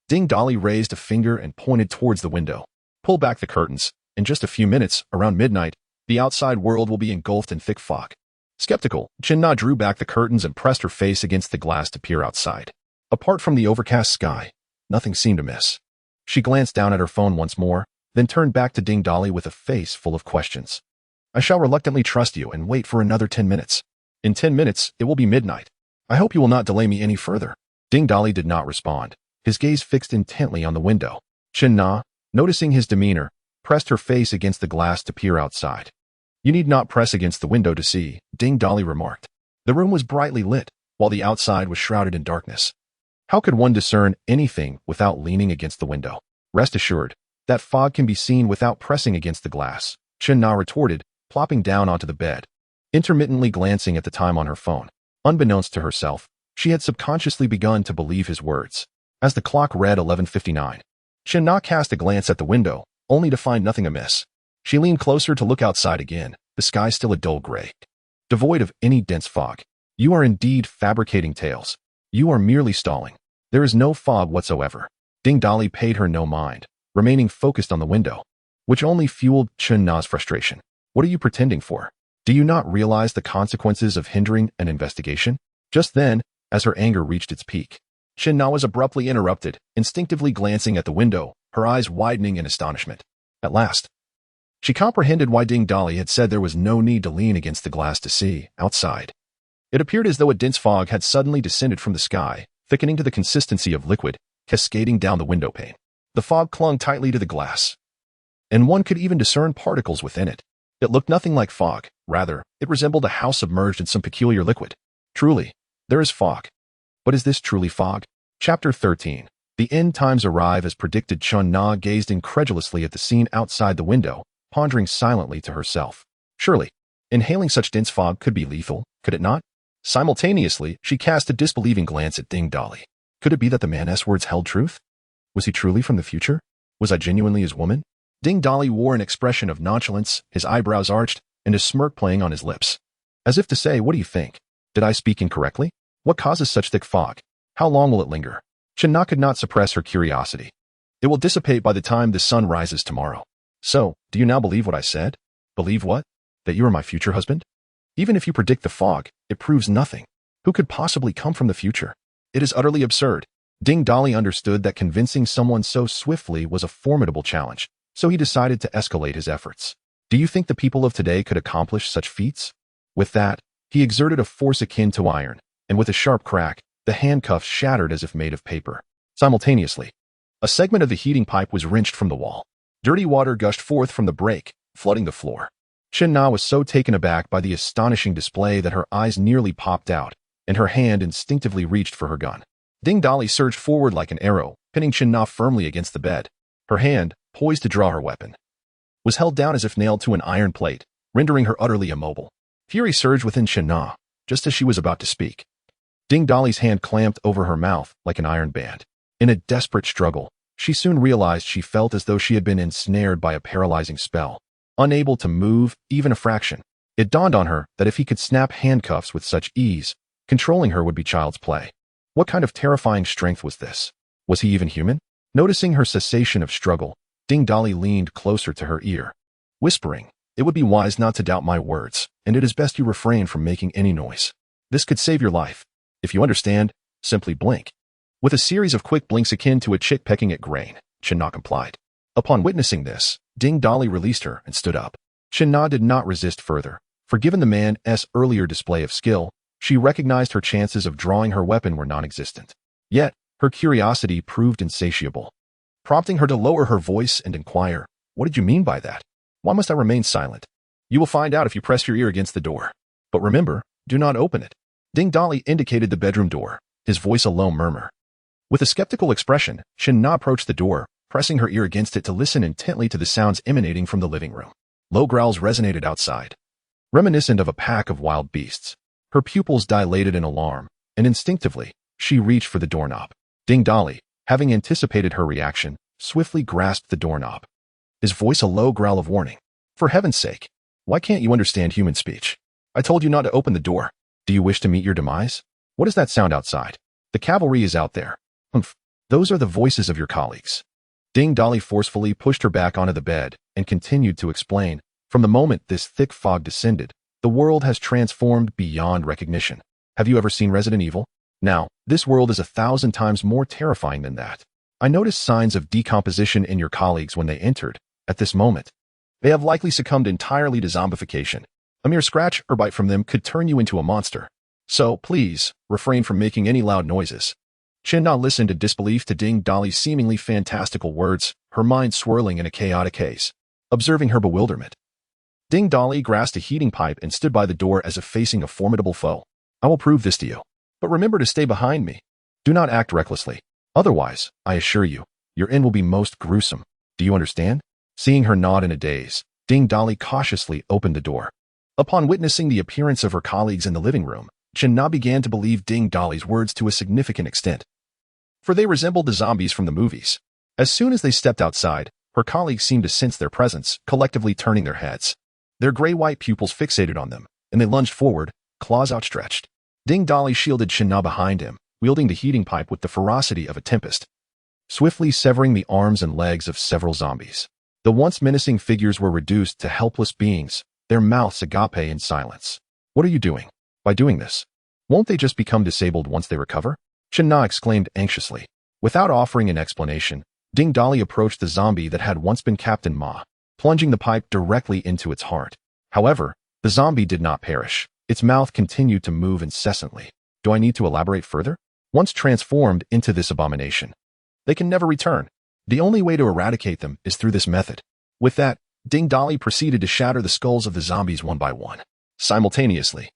Ding Dali raised a finger and pointed towards the window. Pull back the curtains. In just a few minutes, around midnight, the outside world will be engulfed in thick fog. Skeptical, Chen Na drew back the curtains and pressed her face against the glass to peer outside. Apart from the overcast sky, nothing seemed amiss. She glanced down at her phone once more, then turned back to Ding Dali with a face full of questions. I shall reluctantly trust you and wait for another 10 minutes. In 10 minutes, it will be midnight. I hope you will not delay me any further. Ding Dali did not respond, his gaze fixed intently on the window. Chen Na, noticing his demeanor, pressed her face against the glass to peer outside. You need not press against the window to see, Ding Dali remarked. The room was brightly lit, while the outside was shrouded in darkness. How could one discern anything without leaning against the window? Rest assured, that fog can be seen without pressing against the glass, Chen Na retorted, plopping down onto the bed. intermittently glancing at the time on her phone. Unbeknownst to herself, she had subconsciously begun to believe his words. As the clock read 11:59, Shin-na cast a glance at the window, only to find nothing amiss. She leaned closer to look outside again, the sky still a dull gray, devoid of any dense fog. You are indeed fabricating tales. You are merely stalling. There is no fog whatsoever. Ding Dali paid her no mind, remaining focused on the window, which only fueled Chun-na's frustration. What are you pretending for? Do you not realize the consequences of hindering an investigation? Just then, as her anger reached its peak, Chun-na was abruptly interrupted, instinctively glancing at the window, her eyes widening in astonishment. At last, she comprehended why Ding Dali had said there was no need to lean against the glass to see outside. It appeared as though a dense fog had suddenly descended from the sky, thickening to the consistency of liquid, cascading down the window pane. The fog clung tightly to the glass, and one could even discern particles within it. It looked nothing like fog. Rather, it resembled a house submerged in some peculiar liquid. Truly, there is fog. But is this truly fog? Chapter 13. The end times arrive as predicted. Chun-na gazed incredulously at the scene outside the window, pondering silently to herself. Surely, inhaling such dense fog could be lethal, could it not? Simultaneously, she cast a disbelieving glance at Ding Dali. Could it be that the man's words held truth? Was he truly from the future? Was I genuinely his woman? Ding Dali wore an expression of nonchalance, his eyebrows arched, and a smirk playing on his lips. As if to say, what do you think? Did I speak incorrectly? What causes such thick fog? How long will it linger? Chun-na could not suppress her curiosity. It will dissipate by the time the sun rises tomorrow. So, do you now believe what I said? Believe what? That you are my future husband? Even if you predict the fog, it proves nothing. Who could possibly come from the future? It is utterly absurd. Ding Dali understood that convincing someone so swiftly was a formidable challenge, so he decided to escalate his efforts. Do you think the people of today could accomplish such feats? With that, he exerted a force akin to iron, and with a sharp crack, the handcuffs shattered as if made of paper. Simultaneously, a segment of the heating pipe was wrenched from the wall. Dirty water gushed forth from the break, flooding the floor. Chun-na was so taken aback by the astonishing display that her eyes nearly popped out, and her hand instinctively reached for her gun. Ding Dali surged forward like an arrow, pinning Chun-na firmly against the bed. Her hand, poised to draw her weapon, was held down as if nailed to an iron plate, rendering her utterly immobile. Fury surged within Chun-na, just as she was about to speak. Ding Dali's hand clamped over her mouth like an iron band. In a desperate struggle, she soon realized she felt as though she had been ensnared by a paralyzing spell, unable to move even a fraction. It dawned on her that if he could snap handcuffs with such ease, controlling her would be child's play. What kind of terrifying strength was this? Was he even human? Noticing her cessation of struggle, Ding Dali leaned closer to her ear, whispering, "It would be wise not to doubt my words, and it is best you refrain from making any noise. This could save your life. If you understand, simply blink." With a series of quick blinks akin to a chick pecking at grain, Chun-na complied. Upon witnessing this, Ding Dali released her and stood up. Chun-na did not resist further, for given the man's earlier display of skill, she recognized her chances of drawing her weapon were non-existent. Yet, her curiosity proved insatiable, prompting her to lower her voice and inquire, "What did you mean by that? Why must I remain silent? You will find out if you press your ear against the door. But remember, do not open it." Ding Dali indicated the bedroom door, his voice a low murmur. With a skeptical expression, Chun-na approached the door, pressing her ear against it to listen intently to the sounds emanating from the living room. Low growls resonated outside, reminiscent of a pack of wild beasts. Her pupils dilated in alarm, and instinctively, she reached for the doorknob. Ding Dali, having anticipated her reaction, swiftly grasped the doorknob, his voice a low growl of warning. "For heaven's sake, why can't you understand human speech? I told you not to open the door. Do you wish to meet your demise? What does that sound outside? The cavalry is out there." "Humph, those are the voices of your colleagues." Ding Dali forcefully pushed her back onto the bed and continued to explain, "From the moment this thick fog descended, the world has transformed beyond recognition. Have you ever seen Resident Evil? Now, this world is 1,000 times more terrifying than that. I noticed signs of decomposition in your colleagues when they entered. At this moment, they have likely succumbed entirely to zombification. A mere scratch or bite from them could turn you into a monster. So, please, refrain from making any loud noises." Chun-na listened in disbelief to Ding Dali's seemingly fantastical words, her mind swirling in a chaotic haze. Observing her bewilderment, Ding Dali grasped a heating pipe and stood by the door as if facing a formidable foe. "I will prove this to you. But remember to stay behind me. Do not act recklessly. Otherwise, I assure you, your end will be most gruesome. Do you understand?" Seeing her nod in a daze, Ding Dali cautiously opened the door. Upon witnessing the appearance of her colleagues in the living room, Chen-Na began to believe Ding Dali's words to a significant extent. For they resembled the zombies from the movies. As soon as they stepped outside, her colleagues seemed to sense their presence, collectively turning their heads. Their gray-white pupils fixated on them, and they lunged forward, claws outstretched. Ding Dali shielded Chen-Na behind him, wielding the heating pipe with the ferocity of a tempest, swiftly severing the arms and legs of several zombies. The once menacing figures were reduced to helpless beings, their mouths agape in silence. What are you doing? By doing this, won't they just become disabled once they recover? Chen-Na exclaimed anxiously. Without offering an explanation, Ding Dali approached the zombie that had once been Captain Ma, plunging the pipe directly into its heart. However, the zombie did not perish. Its mouth continued to move incessantly. Do I need to elaborate further? Once transformed into this abomination, they can never return. The only way to eradicate them is through this method. With that, Ding Dali proceeded to shatter the skulls of the zombies one by one. Simultaneously,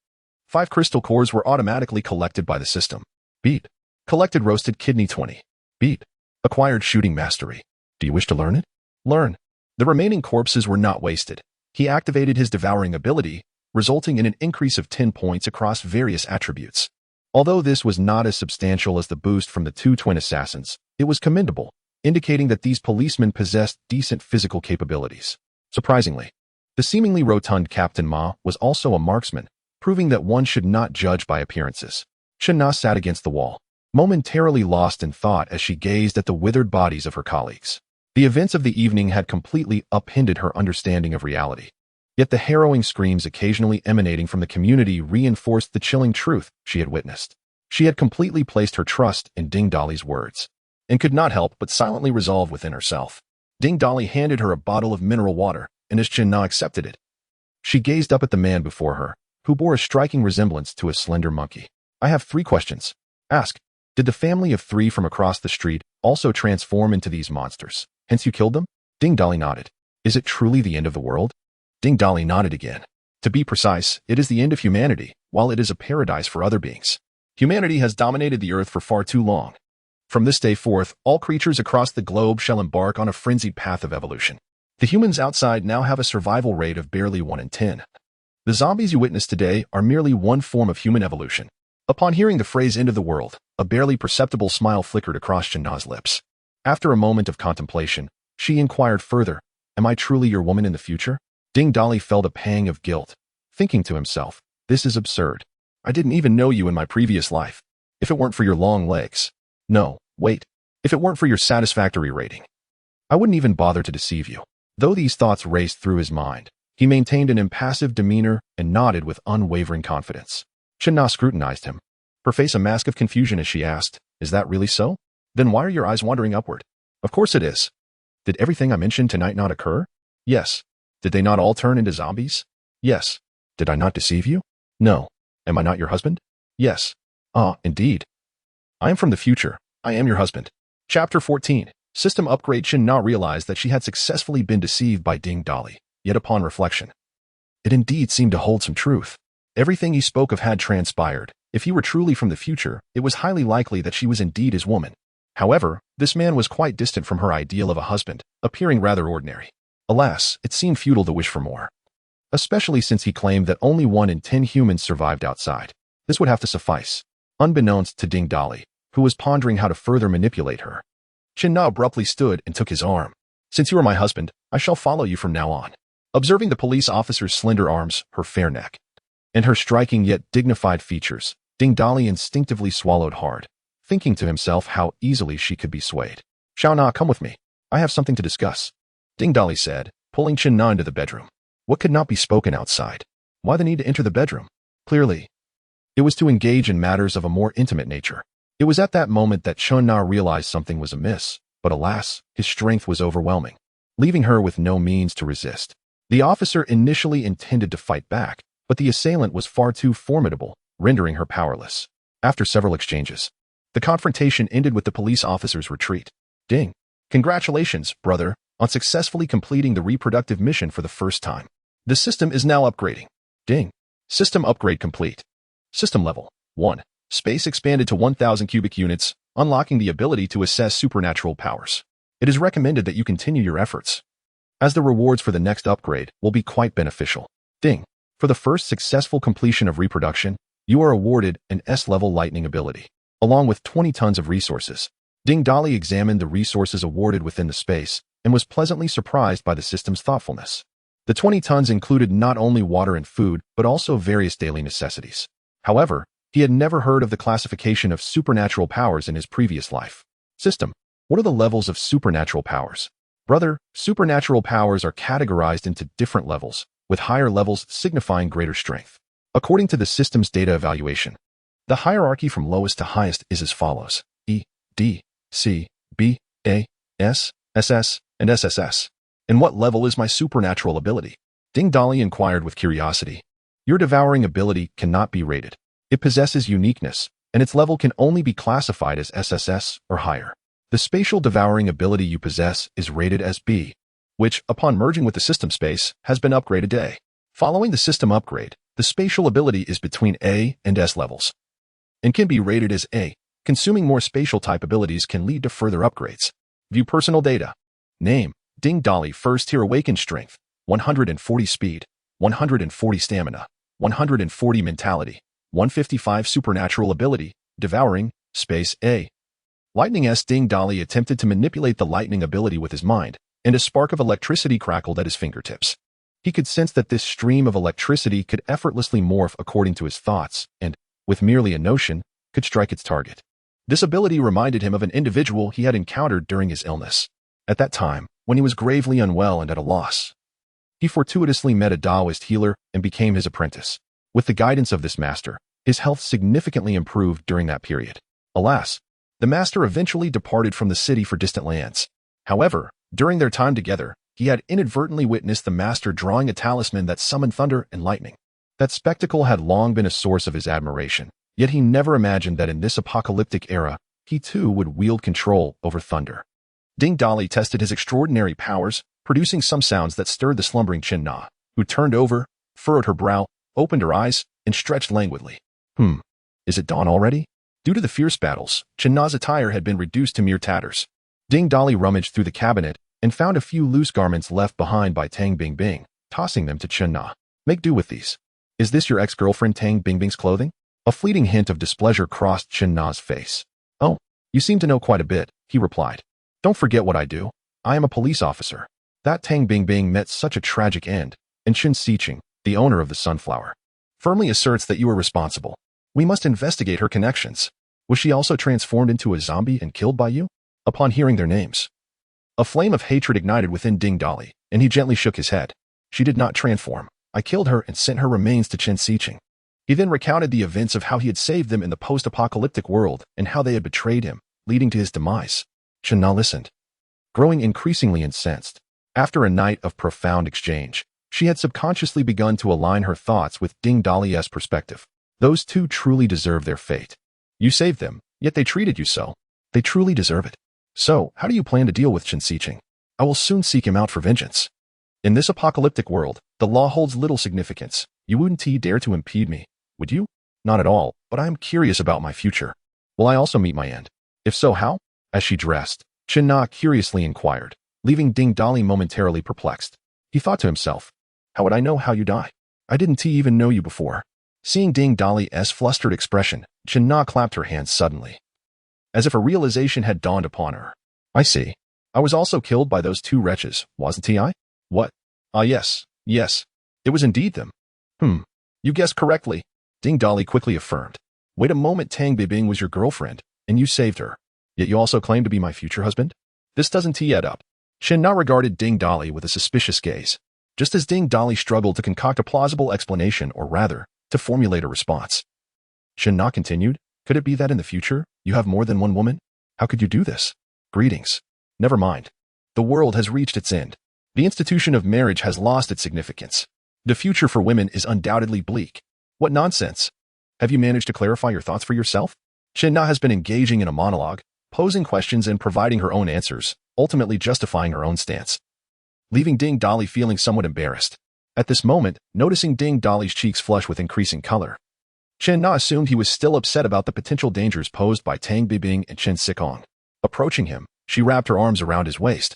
5 crystal cores were automatically collected by the system. Beat. Collected roasted kidney 20. Beat. Acquired shooting mastery. Do you wish to learn it? Learn. The remaining corpses were not wasted. He activated his devouring ability, resulting in an increase of 10 points across various attributes. Although this was not as substantial as the boost from the 2 twin assassins, it was commendable, indicating that these policemen possessed decent physical capabilities. Surprisingly, the seemingly rotund Captain Ma was also a marksman, proving that one should not judge by appearances. Chen-Na sat against the wall, momentarily lost in thought as she gazed at the withered bodies of her colleagues. The events of the evening had completely upended her understanding of reality. Yet the harrowing screams occasionally emanating from the community reinforced the chilling truth she had witnessed. She had completely placed her trust in Ding Dali's words, and could not help but silently resolve within herself. Ding Dali handed her a bottle of mineral water, and as Chen-Na accepted it, she gazed up at the man before her, who bore a striking resemblance to a slender monkey. I have 3 questions. Ask. Did the family of 3 from across the street also transform into these monsters? Hence you killed them? Ding Dali nodded. Is it truly the end of the world? Ding Dali nodded again. To be precise, it is the end of humanity, while it is a paradise for other beings. Humanity has dominated the earth for far too long. From this day forth, all creatures across the globe shall embark on a frenzied path of evolution. The humans outside now have a survival rate of barely 1 in 10. The zombies you witness today are merely one form of human evolution. Upon hearing the phrase end of the world, a barely perceptible smile flickered across Chen-Na's lips. After a moment of contemplation, she inquired further, Am I truly your woman in the future? Ding Dali felt a pang of guilt, thinking to himself, This is absurd. I didn't even know you in my previous life. If it weren't for your long legs. No, wait. If it weren't for your satisfactory rating, I wouldn't even bother to deceive you. Though these thoughts raced through his mind, he maintained an impassive demeanor and nodded with unwavering confidence. Chen-Na scrutinized him, her face a mask of confusion as she asked, Is that really so? Then why are your eyes wandering upward? Of course it is. Did everything I mentioned tonight not occur? Yes. Did they not all turn into zombies? Yes. Did I not deceive you? No. Am I not your husband? Yes. Ah, indeed. I am from the future. I am your husband. Chapter 14. System upgrade. Chen-Na realized that she had successfully been deceived by Ding Dali, yet upon reflection, it indeed seemed to hold some truth. Everything he spoke of had transpired. If he were truly from the future, it was highly likely that she was indeed his woman. However, this man was quite distant from her ideal of a husband, appearing rather ordinary. Alas, it seemed futile to wish for more, especially since he claimed that only 1 in 10 humans survived outside. This would have to suffice. Unbeknownst to Ding Dali, who was pondering how to further manipulate her, Chen-Na abruptly stood and took his arm. Since you are my husband, I shall follow you from now on. Observing the police officer's slender arms, her fair neck, and her striking yet dignified features, Ding Dali instinctively swallowed hard, thinking to himself how easily she could be swayed. Xiao-Na, come with me. I have something to discuss, Ding Dali said, pulling Chen-Na into the bedroom. What could not be spoken outside? Why the need to enter the bedroom? Clearly, it was to engage in matters of a more intimate nature. It was at that moment that Chen-Na realized something was amiss, but alas, his strength was overwhelming, leaving her with no means to resist. The officer initially intended to fight back, but the assailant was far too formidable, rendering her powerless. After several exchanges, the confrontation ended with the police officer's retreat. Ding. Congratulations, brother, on successfully completing the reproductive mission for the first time. The system is now upgrading. Ding. System upgrade complete. System level 1. Space expanded to 1,000 cubic units, unlocking the ability to assess supernatural powers. It is recommended that you continue your efforts, as the rewards for the next upgrade will be quite beneficial. Ding. For the first successful completion of reproduction, you are awarded an S-level lightning ability, along with 20 tons of resources. Ding Dali examined the resources awarded within the space and was pleasantly surprised by the system's thoughtfulness. The 20 tons included not only water and food, but also various daily necessities. However, he had never heard of the classification of supernatural powers in his previous life. System. What are the levels of supernatural powers? Brother, supernatural powers are categorized into different levels, with higher levels signifying greater strength. According to the system's data evaluation, the hierarchy from lowest to highest is as follows: E, D, C, B, A, S, SS, and SSS. And what level is my supernatural ability? Ding Dali inquired with curiosity. Your devouring ability cannot be rated. It possesses uniqueness, and its level can only be classified as SSS or higher. The spatial devouring ability you possess is rated as B, which, upon merging with the system space, has been upgraded to A. Following the system upgrade, the spatial ability is between A and S levels, and can be rated as A. Consuming more spatial type abilities can lead to further upgrades. View personal data. Name: Ding Dali. First tier awakened strength, 140 speed, 140 stamina, 140 mentality, 155 supernatural ability, devouring, space A. Lightning S. Ding Dali attempted to manipulate the lightning ability with his mind, and a spark of electricity crackled at his fingertips. He could sense that this stream of electricity could effortlessly morph according to his thoughts and, with merely a notion, could strike its target. This ability reminded him of an individual he had encountered during his illness. At that time, when he was gravely unwell and at a loss, he fortuitously met a Taoist healer and became his apprentice. With the guidance of this master, his health significantly improved during that period. Alas, the master eventually departed from the city for distant lands. However, during their time together, he had inadvertently witnessed the master drawing a talisman that summoned thunder and lightning. That spectacle had long been a source of his admiration, yet he never imagined that in this apocalyptic era, he too would wield control over thunder. Ding Dali tested his extraordinary powers, producing some sounds that stirred the slumbering Chen Na, who turned over, furrowed her brow, opened her eyes, and stretched languidly. Is it dawn already? Due to the fierce battles, Chen Na's attire had been reduced to mere tatters. Ding Dali rummaged through the cabinet and found a few loose garments left behind by Tang Bingbing, tossing them to Chen Na. Make do with these. Is this your ex-girlfriend Tang Bingbing's clothing? A fleeting hint of displeasure crossed Chen Na's face. Oh, you seem to know quite a bit, he replied. Don't forget what I do. I am a police officer. That Tang Bingbing met such a tragic end, and Chen Xiqing, the owner of the Sunflower, firmly asserts that you are responsible. We must investigate her connections. Was she also transformed into a zombie and killed by you? Upon hearing their names, a flame of hatred ignited within Ding Dali, and he gently shook his head. She did not transform. I killed her and sent her remains to Chen Xiqing. He then recounted the events of how he had saved them in the post-apocalyptic world and how they had betrayed him, leading to his demise. Chen Na listened, growing increasingly incensed. After a night of profound exchange, she had subconsciously begun to align her thoughts with Ding Dali's perspective. Those two truly deserve their fate. You saved them, yet they treated you so. They truly deserve it. So, how do you plan to deal with Chen Xiqing? I will soon seek him out for vengeance. In this apocalyptic world, the law holds little significance. You wouldn't dare to impede me, would you? Not at all, but I am curious about my future. Will I also meet my end? If so, how? As she dressed, Chen Na curiously inquired, leaving Ding Dali momentarily perplexed. He thought to himself, how would I know how you die? I didn't even know you before. Seeing Ding Dali's flustered expression, Chen Na clapped her hands suddenly, as if a realization had dawned upon her. I see. I was also killed by those two wretches, wasn't I? What? Ah, yes. It was indeed them. You guessed correctly, Ding Dali quickly affirmed. Wait a moment, Tang Bingbing was your girlfriend, and you saved her. Yet you also claim to be my future husband? This doesn't add up. Chen Na regarded Ding Dali with a suspicious gaze, just as Ding Dali struggled to concoct a plausible explanation, or rather, to formulate a response. Chen Na continued, could it be that in the future, you have more than one woman? How could you do this? Greetings. Never mind. The world has reached its end. The institution of marriage has lost its significance. The future for women is undoubtedly bleak. What nonsense. Have you managed to clarify your thoughts for yourself? Chen Na has been engaging in a monologue, posing questions and providing her own answers, ultimately justifying her own stance, leaving Ding Dali feeling somewhat embarrassed. At this moment, noticing Ding Dali's cheeks flush with increasing color, Chen Na assumed he was still upset about the potential dangers posed by Tang Bingbing and Chen Xiqing. Approaching him, she wrapped her arms around his waist,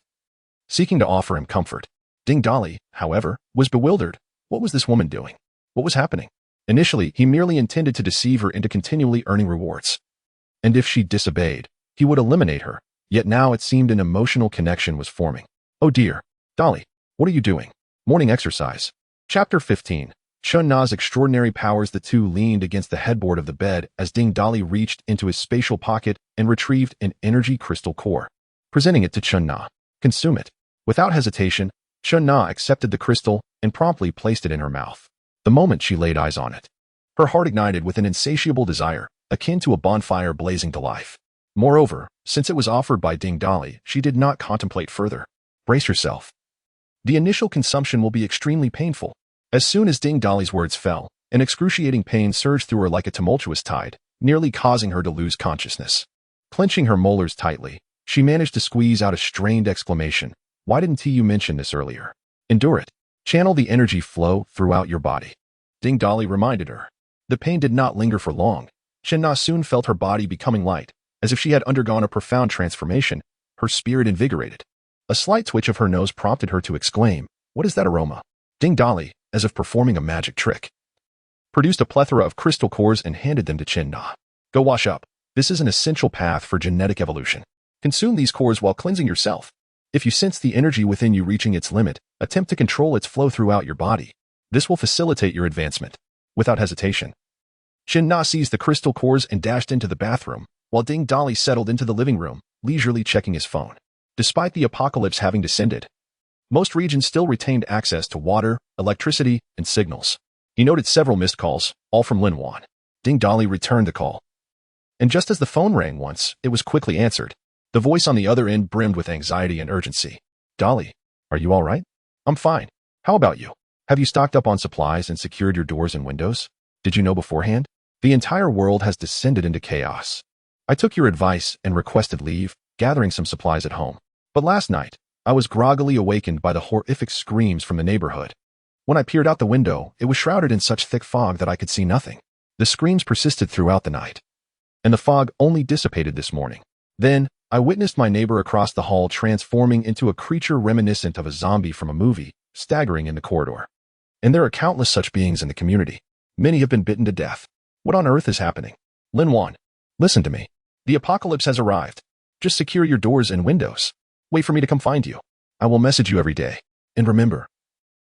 seeking to offer him comfort. Ding Dali, however, was bewildered. What was this woman doing? What was happening? Initially, he merely intended to deceive her into continually earning rewards. And if she disobeyed, he would eliminate her. Yet now it seemed an emotional connection was forming. Oh dear. Dolly, what are you doing? Morning exercise. Chapter 15. Chun Na's extraordinary powers. The two leaned against the headboard of the bed as Ding Dolly reached into his spatial pocket and retrieved an energy crystal core, presenting it to Chun Na. Consume it. Without hesitation, Chun Na accepted the crystal and promptly placed it in her mouth. The moment she laid eyes on it, her heart ignited with an insatiable desire, akin to a bonfire blazing to life. Moreover, since it was offered by Ding Dolly, she did not contemplate further. Brace yourself. The initial consumption will be extremely painful. As soon as Ding Dolly's words fell, an excruciating pain surged through her like a tumultuous tide, nearly causing her to lose consciousness. Clenching her molars tightly, she managed to squeeze out a strained exclamation. Why didn't you mention this earlier? Endure it. Channel the energy flow throughout your body. Ding Dolly reminded her. The pain did not linger for long. Chun Na soon felt her body becoming light, as if she had undergone a profound transformation, her spirit invigorated. A slight twitch of her nose prompted her to exclaim, "What is that aroma?" Ding Dolly, as if performing a magic trick, produced a plethora of crystal cores and handed them to Chun Na. Go wash up. This is an essential path for genetic evolution. Consume these cores while cleansing yourself. If you sense the energy within you reaching its limit, attempt to control its flow throughout your body. This will facilitate your advancement. Without hesitation, Chun Na seized the crystal cores and dashed into the bathroom, while Ding Dolly settled into the living room, leisurely checking his phone. Despite the apocalypse having descended, most regions still retained access to water, electricity, and signals. He noted several missed calls, all from Lin Wan. Ding Dolly returned the call. And just as the phone rang once, it was quickly answered. The voice on the other end brimmed with anxiety and urgency. Dolly, are you all right? I'm fine. How about you? Have you stocked up on supplies and secured your doors and windows? Did you know beforehand? The entire world has descended into chaos. I took your advice and requested leave, gathering some supplies at home. But last night, I was groggily awakened by the horrific screams from the neighborhood. When I peered out the window, it was shrouded in such thick fog that I could see nothing. The screams persisted throughout the night, and the fog only dissipated this morning. Then, I witnessed my neighbor across the hall transforming into a creature reminiscent of a zombie from a movie, staggering in the corridor. And there are countless such beings in the community. Many have been bitten to death. What on earth is happening? Lin Wan, listen to me. The apocalypse has arrived. Just secure your doors and windows. Wait for me to come find you. I will message you every day. And remember,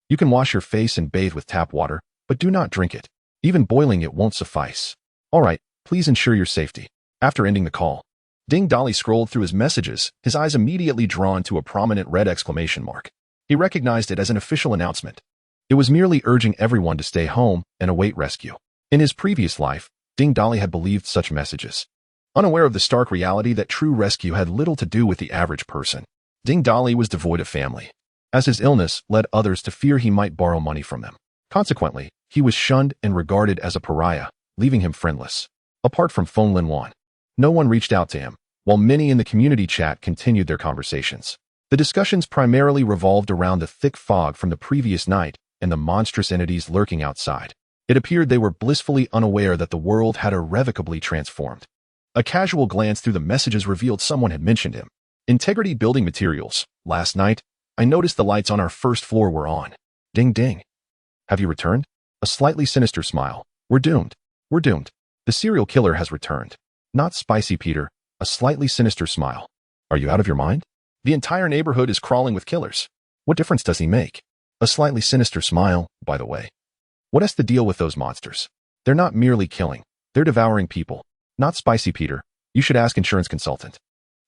you can wash your face and bathe with tap water, but do not drink it. Even boiling it won't suffice. All right, please ensure your safety. After ending the call, Ding Dolly scrolled through his messages, his eyes immediately drawn to a prominent red exclamation mark. He recognized it as an official announcement. It was merely urging everyone to stay home and await rescue. In his previous life, Ding Dolly had believed such messages, unaware of the stark reality that true rescue had little to do with the average person. Ding Dolly was devoid of family, as his illness led others to fear he might borrow money from them. Consequently, he was shunned and regarded as a pariah, leaving him friendless. Apart from Phone Lin Wan, no one reached out to him, while many in the community chat continued their conversations. The discussions primarily revolved around the thick fog from the previous night and the monstrous entities lurking outside. It appeared they were blissfully unaware that the world had irrevocably transformed. A casual glance through the messages revealed someone had mentioned him. Integrity Building Materials. Last night, I noticed the lights on our first floor were on. Ding ding. Have you returned? A slightly sinister smile. We're doomed. We're doomed. The serial killer has returned. Not Spicy Peter. A slightly sinister smile. Are you out of your mind? The entire neighborhood is crawling with killers. What difference does he make? A slightly sinister smile, by the way. What has to deal with those monsters? They're not merely killing. They're devouring people. Not Spicy Peter. You should ask insurance consultant.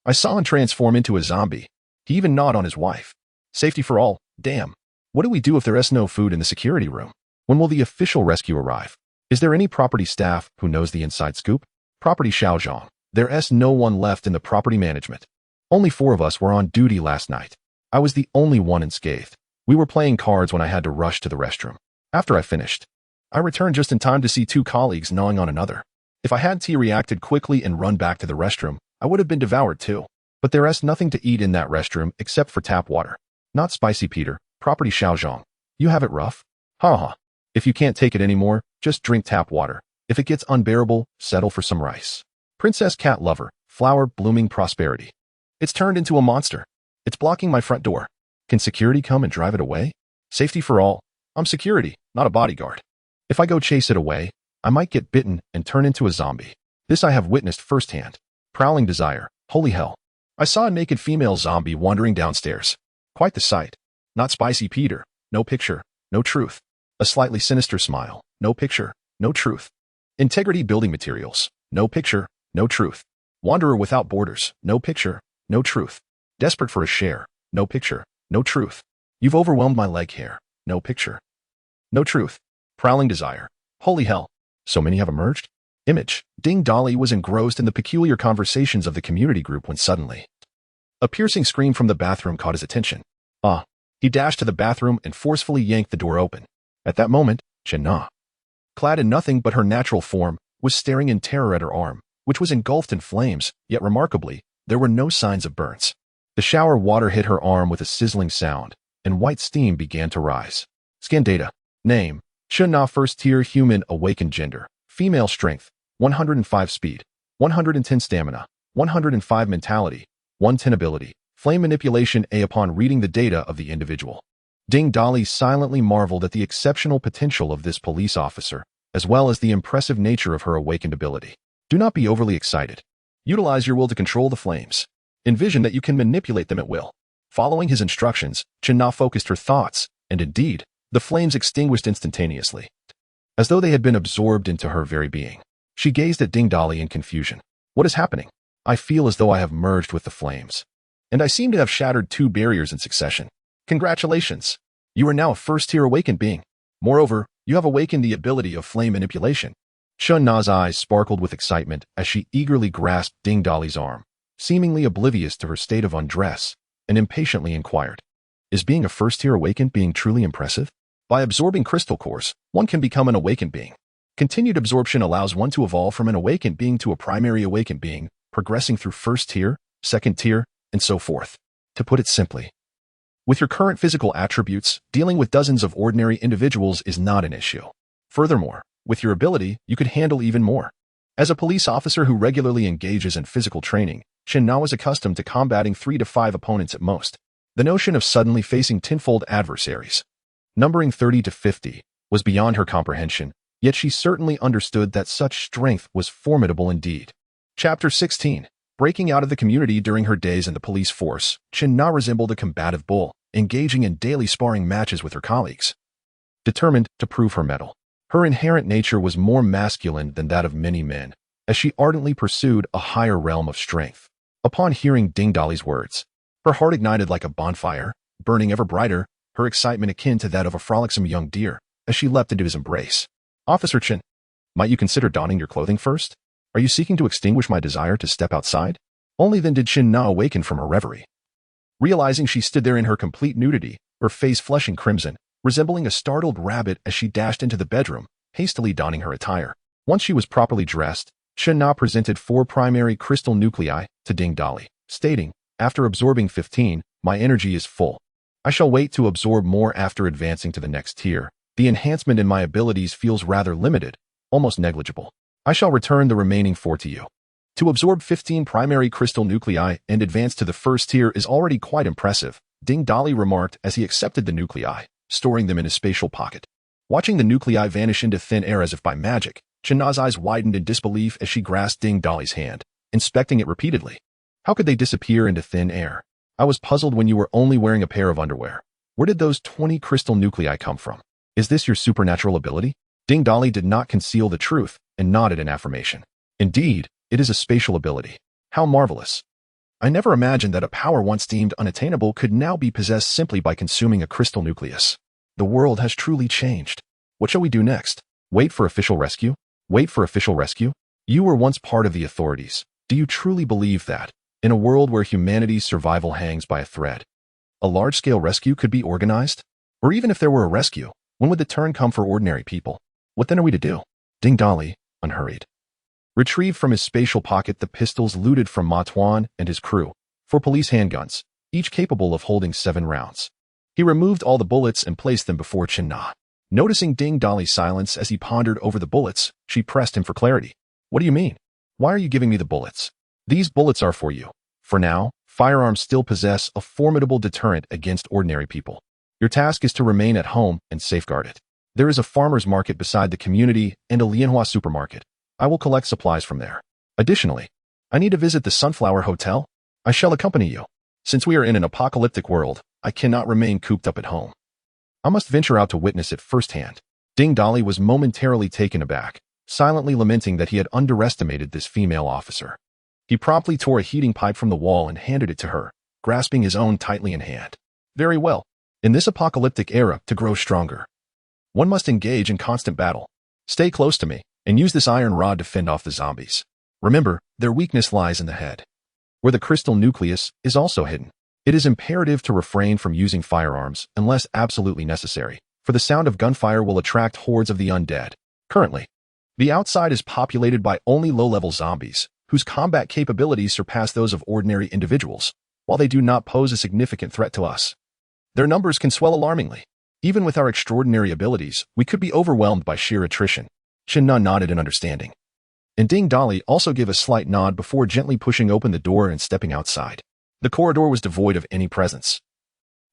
I saw him transform into a zombie. He even gnawed on his wife. Safety for all. Damn. What do we do if there is no food in the security room? When will the official rescue arrive? Is there any property staff who knows the inside scoop? Property Xiaozhong. There is no one left in the property management. Only 4 of us were on duty last night. I was the only one unscathed. We were playing cards when I had to rush to the restroom. After I finished, I returned just in time to see 2 colleagues gnawing on another. If I hadn't reacted quickly and run back to the restroom, I would have been devoured too. But there is nothing to eat in that restroom except for tap water. Not Spicy Peter. Property Xiaozhong. You have it rough? Ha ha. If you can't take it anymore, just drink tap water. If it gets unbearable, settle for some rice. Princess Cat Lover. Flower Blooming Prosperity. It's turned into a monster. It's blocking my front door. Can security come and drive it away? Safety for all. I'm security, not a bodyguard. If I go chase it away, I might get bitten and turn into a zombie. This I have witnessed firsthand. Prowling desire. Holy hell. I saw a naked female zombie wandering downstairs. Quite the sight. Not spicy Peter. No picture. No truth. A slightly sinister smile. No picture. No truth. Integrity building materials. No picture. No truth. Wanderer without borders. No picture. No truth. Desperate for a share. No picture. No truth. You've overwhelmed my leg hair. No picture. No truth. Prowling desire. Holy hell. So many have emerged? Image. Ding Dolly was engrossed in the peculiar conversations of the community group when suddenly a piercing scream from the bathroom caught his attention. He dashed to the bathroom and forcefully yanked the door open. At that moment, Chen-Na, clad in nothing but her natural form, was staring in terror at her arm, which was engulfed in flames, yet remarkably, there were no signs of burns. The shower water hit her arm with a sizzling sound, and white steam began to rise. Scan data. Name. Chen-Na, first tier human, awakened gender. Female strength. 105 speed. 110 stamina. 105 mentality. 110 ability. Flame manipulation A. Upon reading the data of the individual, Ding Dolly silently marveled at the exceptional potential of this police officer, as well as the impressive nature of her awakened ability. Do not be overly excited. Utilize your will to control the flames. Envision that you can manipulate them at will. Following his instructions, Chen-Na focused her thoughts, and indeed, the flames extinguished instantaneously, as though they had been absorbed into her very being. She gazed at Ding Dolly in confusion. What is happening? I feel as though I have merged with the flames, and I seem to have shattered 2 barriers in succession. Congratulations! You are now a first-tier awakened being. Moreover, you have awakened the ability of flame manipulation. Chen-Na's eyes sparkled with excitement as she eagerly grasped Ding Dolly's arm, seemingly oblivious to her state of undress, and impatiently inquired, is being a first-tier awakened being truly impressive? By absorbing crystal cores, one can become an awakened being. Continued absorption allows one to evolve from an awakened being to a primary awakened being, progressing through first tier, second tier, and so forth. To put it simply, with your current physical attributes, dealing with dozens of ordinary individuals is not an issue. Furthermore, with your ability, you could handle even more. As a police officer who regularly engages in physical training, Chen-Na was accustomed to combating 3 to 5 opponents at most. The notion of suddenly facing tenfold adversaries, numbering 30 to 50, was beyond her comprehension, yet she certainly understood that such strength was formidable indeed. Chapter 16. Breaking out of the community during her days in the police force, Chen-Na resembled a combative bull, engaging in daily sparring matches with her colleagues, determined to prove her mettle. Her inherent nature was more masculine than that of many men, as she ardently pursued a higher realm of strength. Upon hearing Ding Dolly's words, her heart ignited like a bonfire, burning ever brighter, her excitement akin to that of a frolicsome young deer, as she leapt into his embrace. Officer Chen, might you consider donning your clothing first? Are you seeking to extinguish my desire to step outside? Only then did Chen-Na awaken from her reverie. Realizing she stood there in her complete nudity, her face flushing crimson, resembling a startled rabbit as she dashed into the bedroom, hastily donning her attire. Once she was properly dressed, Chen-Na presented 4 primary crystal nuclei to Ding Dolly, stating, after absorbing 15, my energy is full. I shall wait to absorb more after advancing to the next tier. The enhancement in my abilities feels rather limited, almost negligible. I shall return the remaining 4 to you. To absorb 15 primary crystal nuclei and advance to the first tier is already quite impressive, Ding Dolly remarked as he accepted the nuclei, storing them in his spatial pocket. Watching the nuclei vanish into thin air as if by magic, Chen-Na's eyes widened in disbelief as she grasped Ding Dolly's hand, inspecting it repeatedly. How could they disappear into thin air? I was puzzled when you were only wearing a pair of underwear. Where did those 20 crystal nuclei come from? Is this your supernatural ability? Ding Dolly did not conceal the truth and nodded in affirmation. Indeed, it is a spatial ability. How marvelous. I never imagined that a power once deemed unattainable could now be possessed simply by consuming a crystal nucleus. The world has truly changed. What shall we do next? Wait for official rescue? Wait for official rescue? You were once part of the authorities. Do you truly believe that, in a world where humanity's survival hangs by a thread, a large-scale rescue could be organized? Or even if there were a rescue, when would the turn come for ordinary people? What then are we to do? Ding Dolly, unhurried, retrieved from his spatial pocket the pistols looted from Ma Tuan and his crew, 4 police handguns, each capable of holding 7 rounds. He removed all the bullets and placed them before Chen-Na. Noticing Ding Dolly's silence as he pondered over the bullets, she pressed him for clarity. What do you mean? Why are you giving me the bullets? These bullets are for you. For now, firearms still possess a formidable deterrent against ordinary people. Your task is to remain at home and safeguard it. There is a farmer's market beside the community and a Lianhua supermarket. I will collect supplies from there. Additionally, I need to visit the Sunflower Hotel. I shall accompany you. Since we are in an apocalyptic world, I cannot remain cooped up at home. I must venture out to witness it firsthand. Ding Dali was momentarily taken aback, silently lamenting that he had underestimated this female officer. He promptly tore a heating pipe from the wall and handed it to her, grasping his own tightly in hand. Very well. In this apocalyptic era, to grow stronger, one must engage in constant battle. Stay close to me, and use this iron rod to fend off the zombies. Remember, their weakness lies in the head, where the crystal nucleus is also hidden. It is imperative to refrain from using firearms unless absolutely necessary, for the sound of gunfire will attract hordes of the undead. Currently, the outside is populated by only low-level zombies, whose combat capabilities surpass those of ordinary individuals, while they do not pose a significant threat to us. Their numbers can swell alarmingly. Even with our extraordinary abilities, we could be overwhelmed by sheer attrition. Chen Na nodded in understanding, and Ding Dali also gave a slight nod before gently pushing open the door and stepping outside. The corridor was devoid of any presence,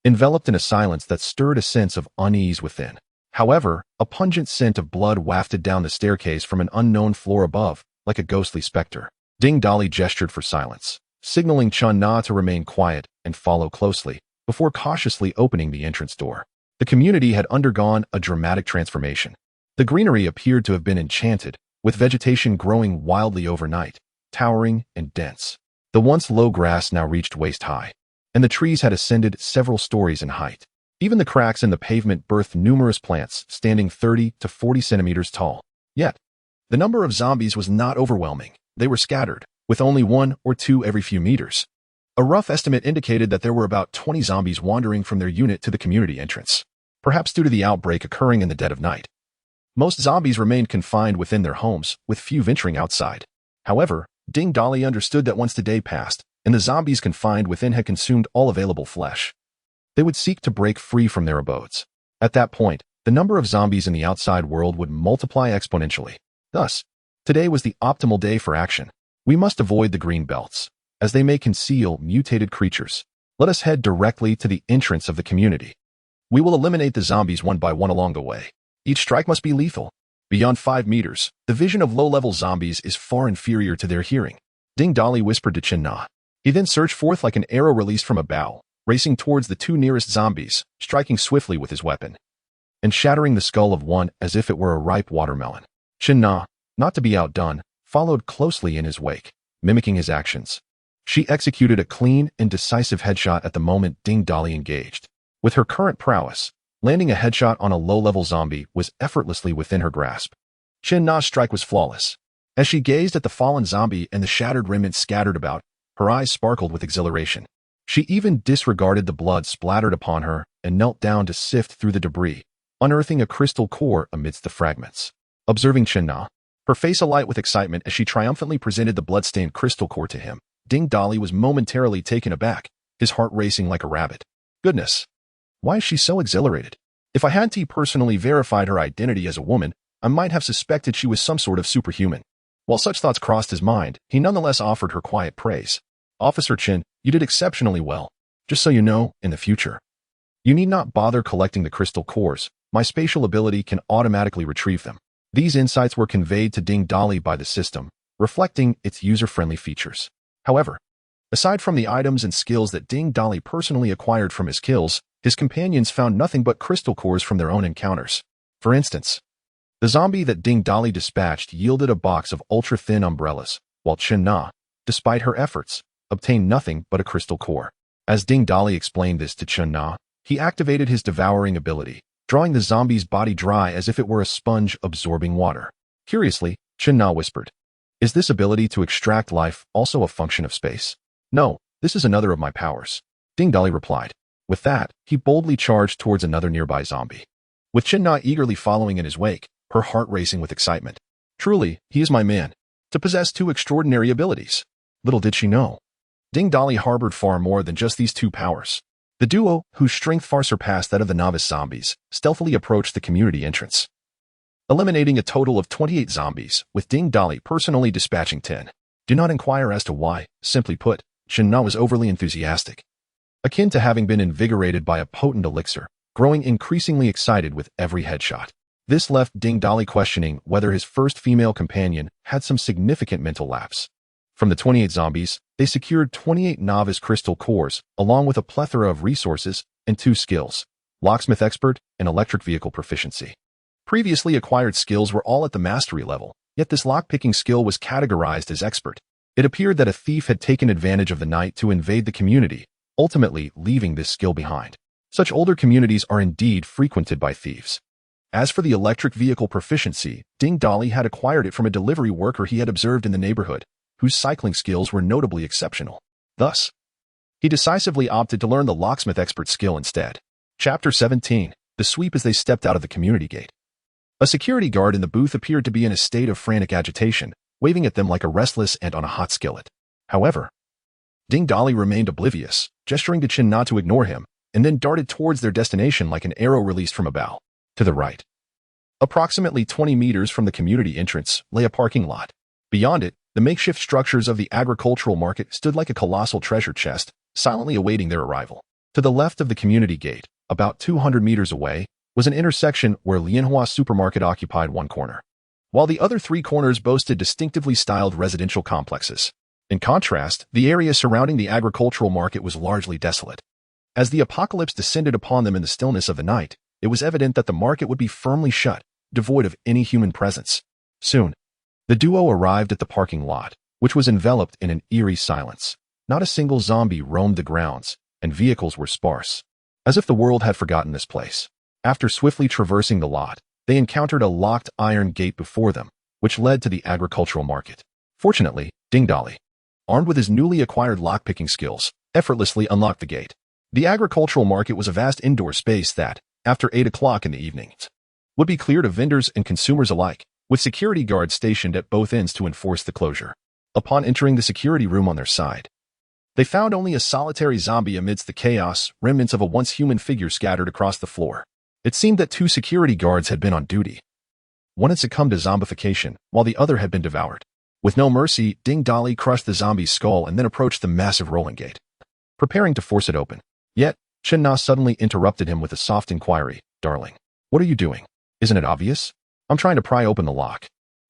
enveloped in a silence that stirred a sense of unease within. However, a pungent scent of blood wafted down the staircase from an unknown floor above, like a ghostly specter. Ding Dali gestured for silence, signaling Chen Na to remain quiet and follow closely, before cautiously opening the entrance door. The community had undergone a dramatic transformation. The greenery appeared to have been enchanted, with vegetation growing wildly overnight, towering and dense. The once low grass now reached waist-high, and the trees had ascended several stories in height. Even the cracks in the pavement birthed numerous plants standing 30 to 40 centimeters tall. Yet, the number of zombies was not overwhelming. They were scattered, with only 1 or 2 every few meters. A rough estimate indicated that there were about 20 zombies wandering from their unit to the community entrance, perhaps due to the outbreak occurring in the dead of night. Most zombies remained confined within their homes, with few venturing outside. However, Ding Dali understood that once the day passed, and the zombies confined within had consumed all available flesh, they would seek to break free from their abodes. At that point, the number of zombies in the outside world would multiply exponentially. Thus, today was the optimal day for action. We must avoid the green belts, as they may conceal mutated creatures. Let us head directly to the entrance of the community. We will eliminate the zombies one by one along the way. Each strike must be lethal. Beyond 5 meters, the vision of low-level zombies is far inferior to their hearing. Ding Dali whispered to Chen Na. He then surged forth like an arrow released from a bow, racing towards the 2 nearest zombies, striking swiftly with his weapon, and shattering the skull of one as if it were a ripe watermelon. Chen Na, not to be outdone, followed closely in his wake, mimicking his actions. She executed a clean and decisive headshot at the moment Ding Dali engaged. With her current prowess, landing a headshot on a low-level zombie was effortlessly within her grasp. Chen Na's strike was flawless. As she gazed at the fallen zombie and the shattered remnants scattered about, her eyes sparkled with exhilaration. She even disregarded the blood splattered upon her and knelt down to sift through the debris, unearthing a crystal core amidst the fragments. Observing Chen Na, her face alight with excitement as she triumphantly presented the blood-stained crystal core to him, Ding Dali was momentarily taken aback, his heart racing like a rabbit. Goodness! Why is she so exhilarated? If I hadn't personally verified her identity as a woman, I might have suspected she was some sort of superhuman. While such thoughts crossed his mind, he nonetheless offered her quiet praise. Officer Chen, you did exceptionally well. Just so you know, in the future, you need not bother collecting the crystal cores. My spatial ability can automatically retrieve them. These insights were conveyed to Ding Dali by the system, reflecting its user-friendly features. However, aside from the items and skills that Ding Dali personally acquired from his kills, his companions found nothing but crystal cores from their own encounters. For instance, the zombie that Ding Dali dispatched yielded a box of ultra-thin umbrellas, while Chen Na, despite her efforts, obtained nothing but a crystal core. As Ding Dali explained this to Chen Na, he activated his devouring ability, drawing the zombie's body dry as if it were a sponge absorbing water. Curiously, Chen Na whispered, "Is this ability to extract life also a function of space?" "No, this is another of my powers," Ding Dali replied. With that, he boldly charged towards another nearby zombie, with Chen Na eagerly following in his wake, her heart racing with excitement. Truly, he is my man, to possess 2 extraordinary abilities. Little did she know, Ding Dali harbored far more than just these 2 powers. The duo, whose strength far surpassed that of the novice zombies, stealthily approached the community entrance, eliminating a total of 28 zombies, with Ding Dali personally dispatching 10. Do not inquire as to why. Simply put, Chen Na was overly enthusiastic, akin to having been invigorated by a potent elixir, growing increasingly excited with every headshot. This left Ding Dali questioning whether his first female companion had some significant mental lapse. From the 28 zombies, they secured 28 novice crystal cores, along with a plethora of resources and 2 skills: locksmith expert and electric vehicle proficiency. Previously acquired skills were all at the mastery level, yet this lockpicking skill was categorized as expert. It appeared that a thief had taken advantage of the night to invade the community, ultimately leaving this skill behind. Such older communities are indeed frequented by thieves. As for the electric vehicle proficiency, Ding Dali had acquired it from a delivery worker he had observed in the neighborhood, whose cycling skills were notably exceptional. Thus, he decisively opted to learn the locksmith expert skill instead. Chapter 17. The sweep as they stepped out of the community gate. A security guard in the booth appeared to be in a state of frantic agitation, waving at them like a restless ant on a hot skillet. However, Ding Dali remained oblivious, gesturing to Chen not to ignore him, and then darted towards their destination like an arrow released from a bow. To the right, approximately 20 meters from the community entrance, lay a parking lot. Beyond it, the makeshift structures of the agricultural market stood like a colossal treasure chest, silently awaiting their arrival. To the left of the community gate, about 200 meters away, was an intersection where Lianhua Supermarket occupied one corner, while the other 3 corners boasted distinctively styled residential complexes. In contrast, the area surrounding the agricultural market was largely desolate. As the apocalypse descended upon them in the stillness of the night, it was evident that the market would be firmly shut, devoid of any human presence. Soon, the duo arrived at the parking lot, which was enveloped in an eerie silence. Not a single zombie roamed the grounds, and vehicles were sparse, as if the world had forgotten this place. After swiftly traversing the lot, they encountered a locked iron gate before them, which led to the agricultural market. Fortunately, Ding Dali, armed with his newly acquired lockpicking skills, effortlessly unlocked the gate. The agricultural market was a vast indoor space that, after 8 o'clock in the evening, would be cleared of vendors and consumers alike, with security guards stationed at both ends to enforce the closure. Upon entering the security room on their side, they found only a solitary zombie amidst the chaos, remnants of a once human figure scattered across the floor. It seemed that 2 security guards had been on duty. One had succumbed to zombification, while the other had been devoured. With no mercy, Ding Dali crushed the zombie's skull and then approached the massive rolling gate, preparing to force it open. Yet, Chen Na suddenly interrupted him with a soft inquiry. "Darling, what are you doing? Isn't it obvious? I'm trying to pry open the lock."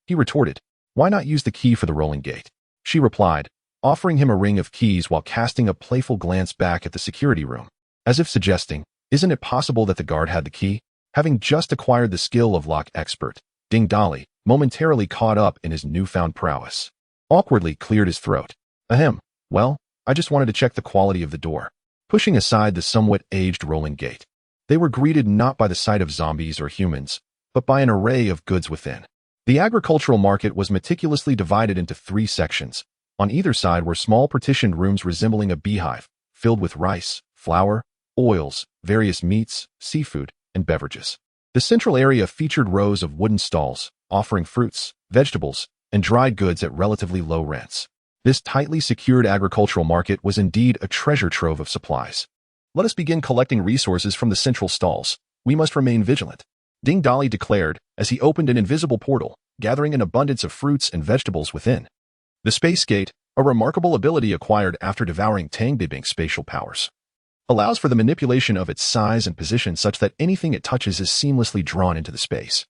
He retorted, "Why not use the key for the rolling gate?" She replied, offering him a ring of keys while casting a playful glance back at the security room, as if suggesting, "Isn't it possible that the guard had the key?" Having just acquired the skill of lock expert, Ding Dali, momentarily caught up in his newfound prowess, awkwardly cleared his throat. "Ahem, well, I just wanted to check the quality of the door." Pushing aside the somewhat aged rolling gate, they were greeted not by the sight of zombies or humans, but by an array of goods within. The agricultural market was meticulously divided into 3 sections. On either side were small partitioned rooms resembling a beehive, filled with rice, flour, oils, various meats, seafood, and beverages. The central area featured rows of wooden stalls, offering fruits, vegetables, and dried goods at relatively low rents. This tightly secured agricultural market was indeed a treasure trove of supplies. "Let us begin collecting resources from the central stalls. We must remain vigilant," Ding Dali declared as he opened an invisible portal, gathering an abundance of fruits and vegetables within. The Space Gate, a remarkable ability acquired after devouring Tang Bibing's spatial powers, allows for the manipulation of its size and position such that anything it touches is seamlessly drawn into the space.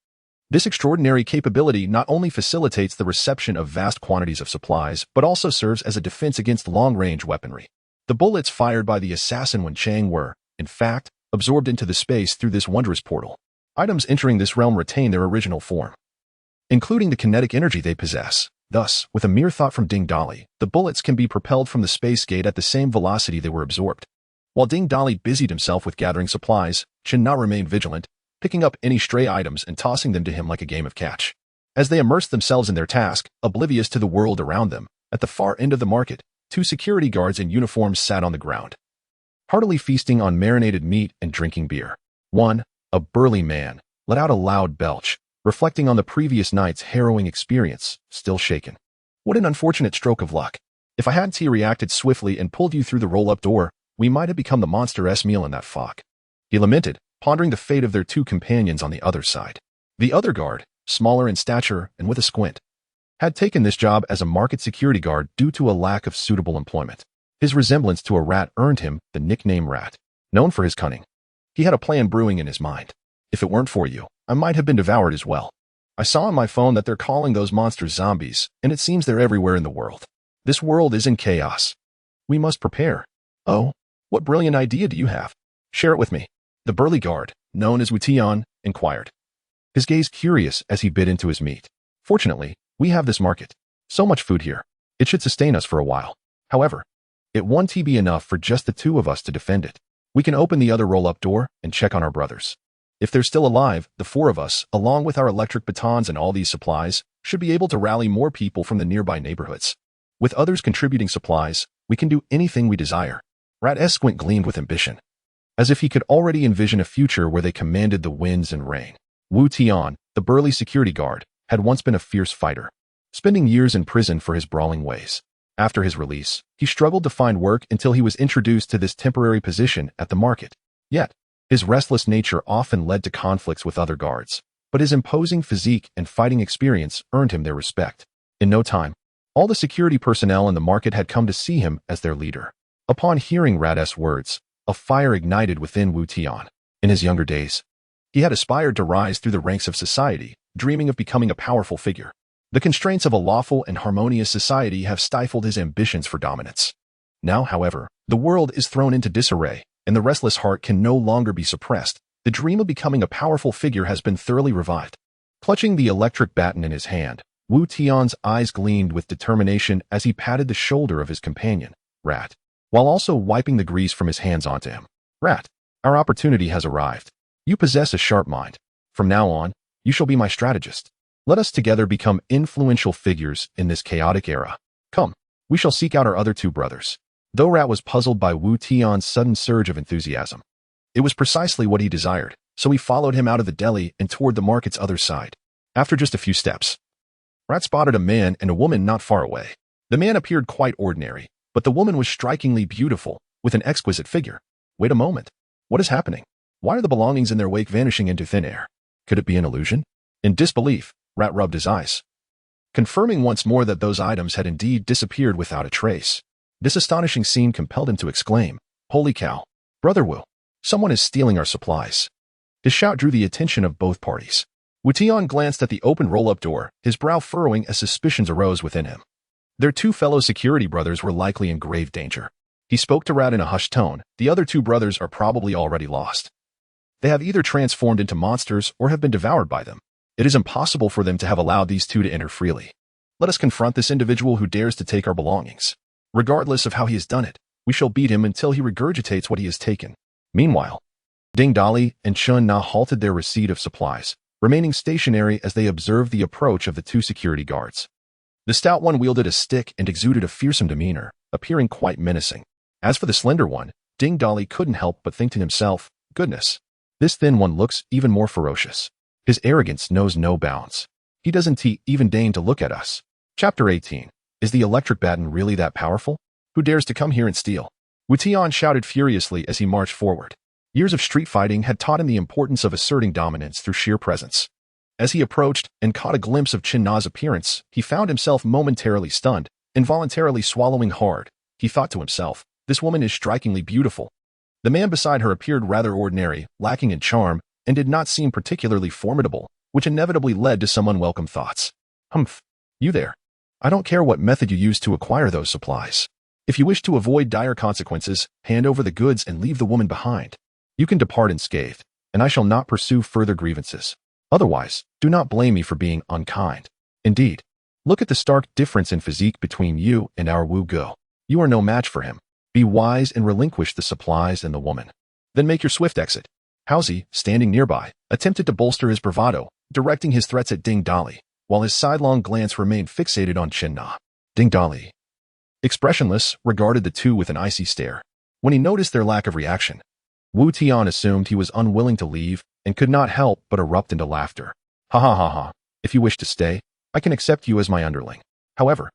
This extraordinary capability not only facilitates the reception of vast quantities of supplies, but also serves as a defense against long-range weaponry. The bullets fired by the assassin Wen Chang were, in fact, absorbed into the space through this wondrous portal. Items entering this realm retain their original form, including the kinetic energy they possess. Thus, with a mere thought from Ding Dali, the bullets can be propelled from the space gate at the same velocity they were absorbed. While Ding Dali busied himself with gathering supplies, Chen Na remained vigilant, picking up any stray items and tossing them to him like a game of catch. As they immersed themselves in their task, oblivious to the world around them, at the far end of the market, 2 security guards in uniforms sat on the ground, heartily feasting on marinated meat and drinking beer. One, a burly man, let out a loud belch, reflecting on the previous night's harrowing experience, still shaken. "What an unfortunate stroke of luck. If I hadn't reacted swiftly and pulled you through the roll-up door, we might have become the monster-s meal in that fog," he lamented, pondering the fate of their 2 companions on the other side. The other guard, smaller in stature and with a squint, had taken this job as a market security guard due to a lack of suitable employment. His resemblance to a rat earned him the nickname Rat. Known for his cunning, he had a plan brewing in his mind. "If it weren't for you, I might have been devoured as well. I saw on my phone that they're calling those monsters zombies, and it seems they're everywhere in the world. This world is in chaos. We must prepare. Oh, what brilliant idea do you have? Share it with me. The burly guard, known as Wu Tian, inquired, his gaze curious as he bit into his meat. Fortunately, we have this market. So much food here. It should sustain us for a while. However, it won't be enough for just the two of us to defend it. We can open the other roll-up door and check on our brothers. If they're still alive, the four of us, along with our electric batons and all these supplies, should be able to rally more people from the nearby neighborhoods. With others contributing supplies, we can do anything we desire. Rat's squint gleamed with ambition, as if he could already envision a future where they commanded the winds and rain. Wu Tian, the burly security guard, had once been a fierce fighter, spending years in prison for his brawling ways. After his release, he struggled to find work until he was introduced to this temporary position at the market. Yet, his restless nature often led to conflicts with other guards, but his imposing physique and fighting experience earned him their respect. In no time, all the security personnel in the market had come to see him as their leader. Upon hearing Rat's words, a fire ignited within Wu Tian. In his younger days, he had aspired to rise through the ranks of society, dreaming of becoming a powerful figure. The constraints of a lawful and harmonious society have stifled his ambitions for dominance. Now, however, the world is thrown into disarray, and the restless heart can no longer be suppressed. The dream of becoming a powerful figure has been thoroughly revived. Clutching the electric baton in his hand, Wu Tian's eyes gleamed with determination as he patted the shoulder of his companion, Rat, while also wiping the grease from his hands onto him. Rat, our opportunity has arrived. You possess a sharp mind. From now on, you shall be my strategist. Let us together become influential figures in this chaotic era. Come, we shall seek out our other two brothers. Though Rat was puzzled by Wu Tian's sudden surge of enthusiasm, it was precisely what he desired, so he followed him out of the deli and toward the market's other side. After just a few steps, Rat spotted a man and a woman not far away. The man appeared quite ordinary, but the woman was strikingly beautiful, with an exquisite figure. Wait a moment. What is happening? Why are the belongings in their wake vanishing into thin air? Could it be an illusion? In disbelief, Rat rubbed his eyes, confirming once more that those items had indeed disappeared without a trace. This astonishing scene compelled him to exclaim, "Holy cow! Brother Wu, someone is stealing our supplies." His shout drew the attention of both parties. Wu Tian glanced at the open roll-up door, his brow furrowing as suspicions arose within him. Their two fellow security brothers were likely in grave danger. He spoke to Rat in a hushed tone. The other two brothers are probably already lost. They have either transformed into monsters or have been devoured by them. It is impossible for them to have allowed these two to enter freely. Let us confront this individual who dares to take our belongings. Regardless of how he has done it, we shall beat him until he regurgitates what he has taken. Meanwhile, Ding Dali and Chun Na halted their receipt of supplies, remaining stationary as they observed the approach of the two security guards. The stout one wielded a stick and exuded a fearsome demeanor, appearing quite menacing. As for the slender one, Ding Dali couldn't help but think to himself, goodness, this thin one looks even more ferocious. His arrogance knows no bounds. He doesn't even deign to look at us. Chapter 18. Is the electric baton really that powerful? Who dares to come here and steal? Wu Tian shouted furiously as he marched forward. Years of street fighting had taught him the importance of asserting dominance through sheer presence. As he approached and caught a glimpse of Chin Na's appearance, he found himself momentarily stunned, involuntarily swallowing hard. He thought to himself, this woman is strikingly beautiful. The man beside her appeared rather ordinary, lacking in charm, and did not seem particularly formidable, which inevitably led to some unwelcome thoughts. Humph, you there. I don't care what method you use to acquire those supplies. If you wish to avoid dire consequences, hand over the goods and leave the woman behind. You can depart unscathed, and I shall not pursue further grievances. Otherwise, do not blame me for being unkind. Indeed, look at the stark difference in physique between you and our Wu Go. You are no match for him. Be wise and relinquish the supplies and the woman. Then make your swift exit. Housie, standing nearby, attempted to bolster his bravado, directing his threats at Ding Dali, while his sidelong glance remained fixated on Chin Na. Ding Dali, expressionless, regarded the two with an icy stare. When he noticed their lack of reaction, Wu Tian assumed he was unwilling to leave and could not help but erupt into laughter. Ha ha ha ha. If you wish to stay, I can accept you as my underling. However,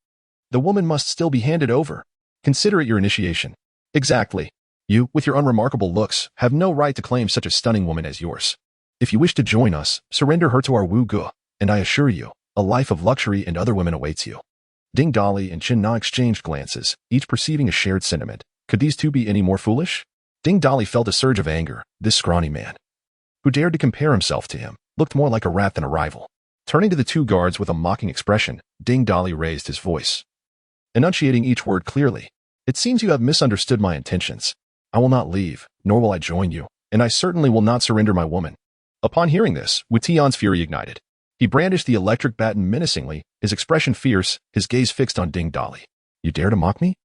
the woman must still be handed over. Consider it your initiation. Exactly. You, with your unremarkable looks, have no right to claim such a stunning woman as yours. If you wish to join us, surrender her to our Wu Ge, and I assure you, a life of luxury and other women awaits you. Ding Dali and Chin Na exchanged glances, each perceiving a shared sentiment. Could these two be any more foolish? Ding Dali felt a surge of anger. This scrawny man, who dared to compare himself to him, looked more like a rat than a rival. Turning to the two guards with a mocking expression, Ding Dolly raised his voice, enunciating each word clearly. It seems you have misunderstood my intentions. I will not leave, nor will I join you, and I certainly will not surrender my woman. Upon hearing this, Wu Tian's fury ignited. He brandished the electric baton menacingly, his expression fierce, his gaze fixed on Ding Dolly. You dare to mock me?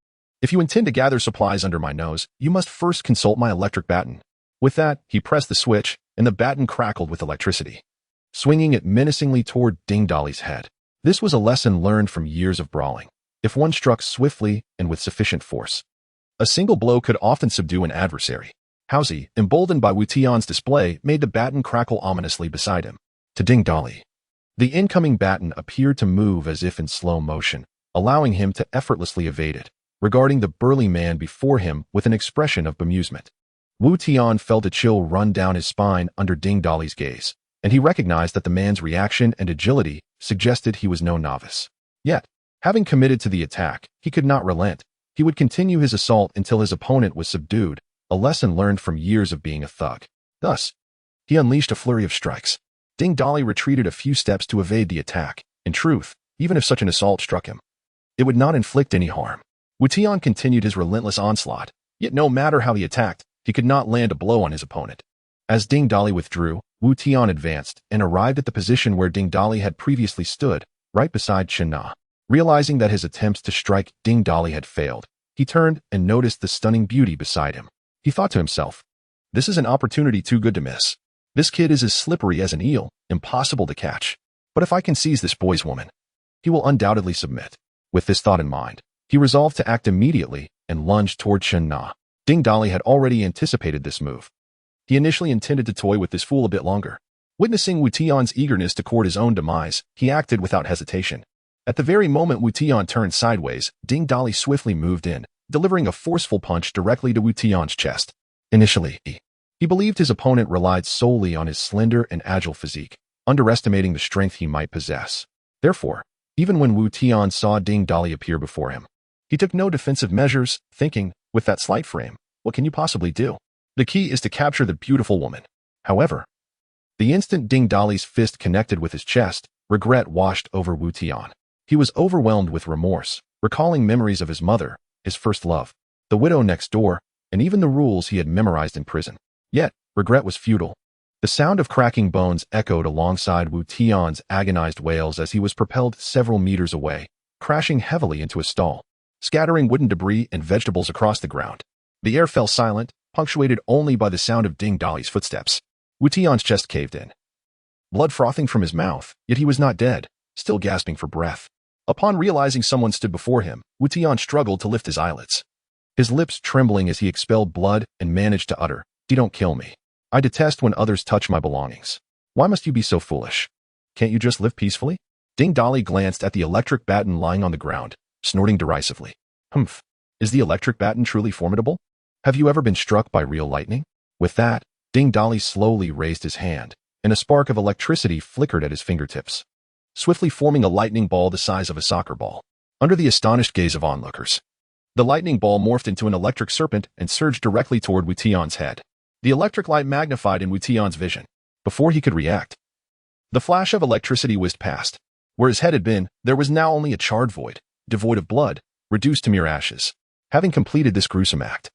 If you intend to gather supplies under my nose, you must first consult my electric baton. With that, he pressed the switch, and the baton crackled with electricity, swinging it menacingly toward Ding Dolly's head. This was a lesson learned from years of brawling. If one struck swiftly and with sufficient force, a single blow could often subdue an adversary. Housie, emboldened by Wu Tian's display, made the baton crackle ominously beside him. To Ding Dolly, the incoming baton appeared to move as if in slow motion, allowing him to effortlessly evade it, regarding the burly man before him with an expression of bemusement. Wu Tian felt a chill run down his spine under Ding Dolly's gaze, and he recognized that the man's reaction and agility suggested he was no novice. Yet, having committed to the attack, he could not relent. He would continue his assault until his opponent was subdued, a lesson learned from years of being a thug. Thus, he unleashed a flurry of strikes. Ding Dolly retreated a few steps to evade the attack. In truth, even if such an assault struck him, it would not inflict any harm. Wu Tian continued his relentless onslaught, yet no matter how he attacked, he could not land a blow on his opponent. As Ding Dolly withdrew, Wu Tian advanced and arrived at the position where Ding Dolly had previously stood, right beside Chen Na. Realizing that his attempts to strike Ding Dolly had failed, he turned and noticed the stunning beauty beside him. He thought to himself, this is an opportunity too good to miss. This kid is as slippery as an eel, impossible to catch. But if I can seize this boy's woman, he will undoubtedly submit. With this thought in mind, he resolved to act immediately and lunged toward Chen Na. Ding Dolly had already anticipated this move. He initially intended to toy with this fool a bit longer. Witnessing Wu Tian's eagerness to court his own demise, he acted without hesitation. At the very moment Wu Tian turned sideways, Ding Dolly swiftly moved in, delivering a forceful punch directly to Wu Tian's chest. Initially, he believed his opponent relied solely on his slender and agile physique, underestimating the strength he might possess. Therefore, even when Wu Tian saw Ding Dolly appear before him, he took no defensive measures, thinking, with that slight frame, what can you possibly do? The key is to capture the beautiful woman. However, the instant Ding Dolly's fist connected with his chest, regret washed over Wu Tian. He was overwhelmed with remorse, recalling memories of his mother, his first love, the widow next door, and even the rules he had memorized in prison. Yet, regret was futile. The sound of cracking bones echoed alongside Wu Tian's agonized wails as he was propelled several meters away, crashing heavily into a stall, scattering wooden debris and vegetables across the ground. The air fell silent, punctuated only by the sound of Ding Dolly's footsteps. Wu Tian's chest caved in, blood frothing from his mouth, yet he was not dead, still gasping for breath. Upon realizing someone stood before him, Wu Tian struggled to lift his eyelids, his lips trembling as he expelled blood and managed to utter, "Don't kill me. I detest when others touch my belongings. Why must you be so foolish? Can't you just live peacefully?" Ding Dolly glanced at the electric baton lying on the ground, snorting derisively. Humph. Is the electric baton truly formidable? Have you ever been struck by real lightning? With that, Ding Dolly slowly raised his hand, and a spark of electricity flickered at his fingertips, swiftly forming a lightning ball the size of a soccer ball. Under the astonished gaze of onlookers, the lightning ball morphed into an electric serpent and surged directly toward Wu Tian's head. The electric light magnified in Wu Tian's vision. Before he could react, the flash of electricity whizzed past. Where his head had been, there was now only a charred void, devoid of blood, reduced to mere ashes. Having completed this gruesome act,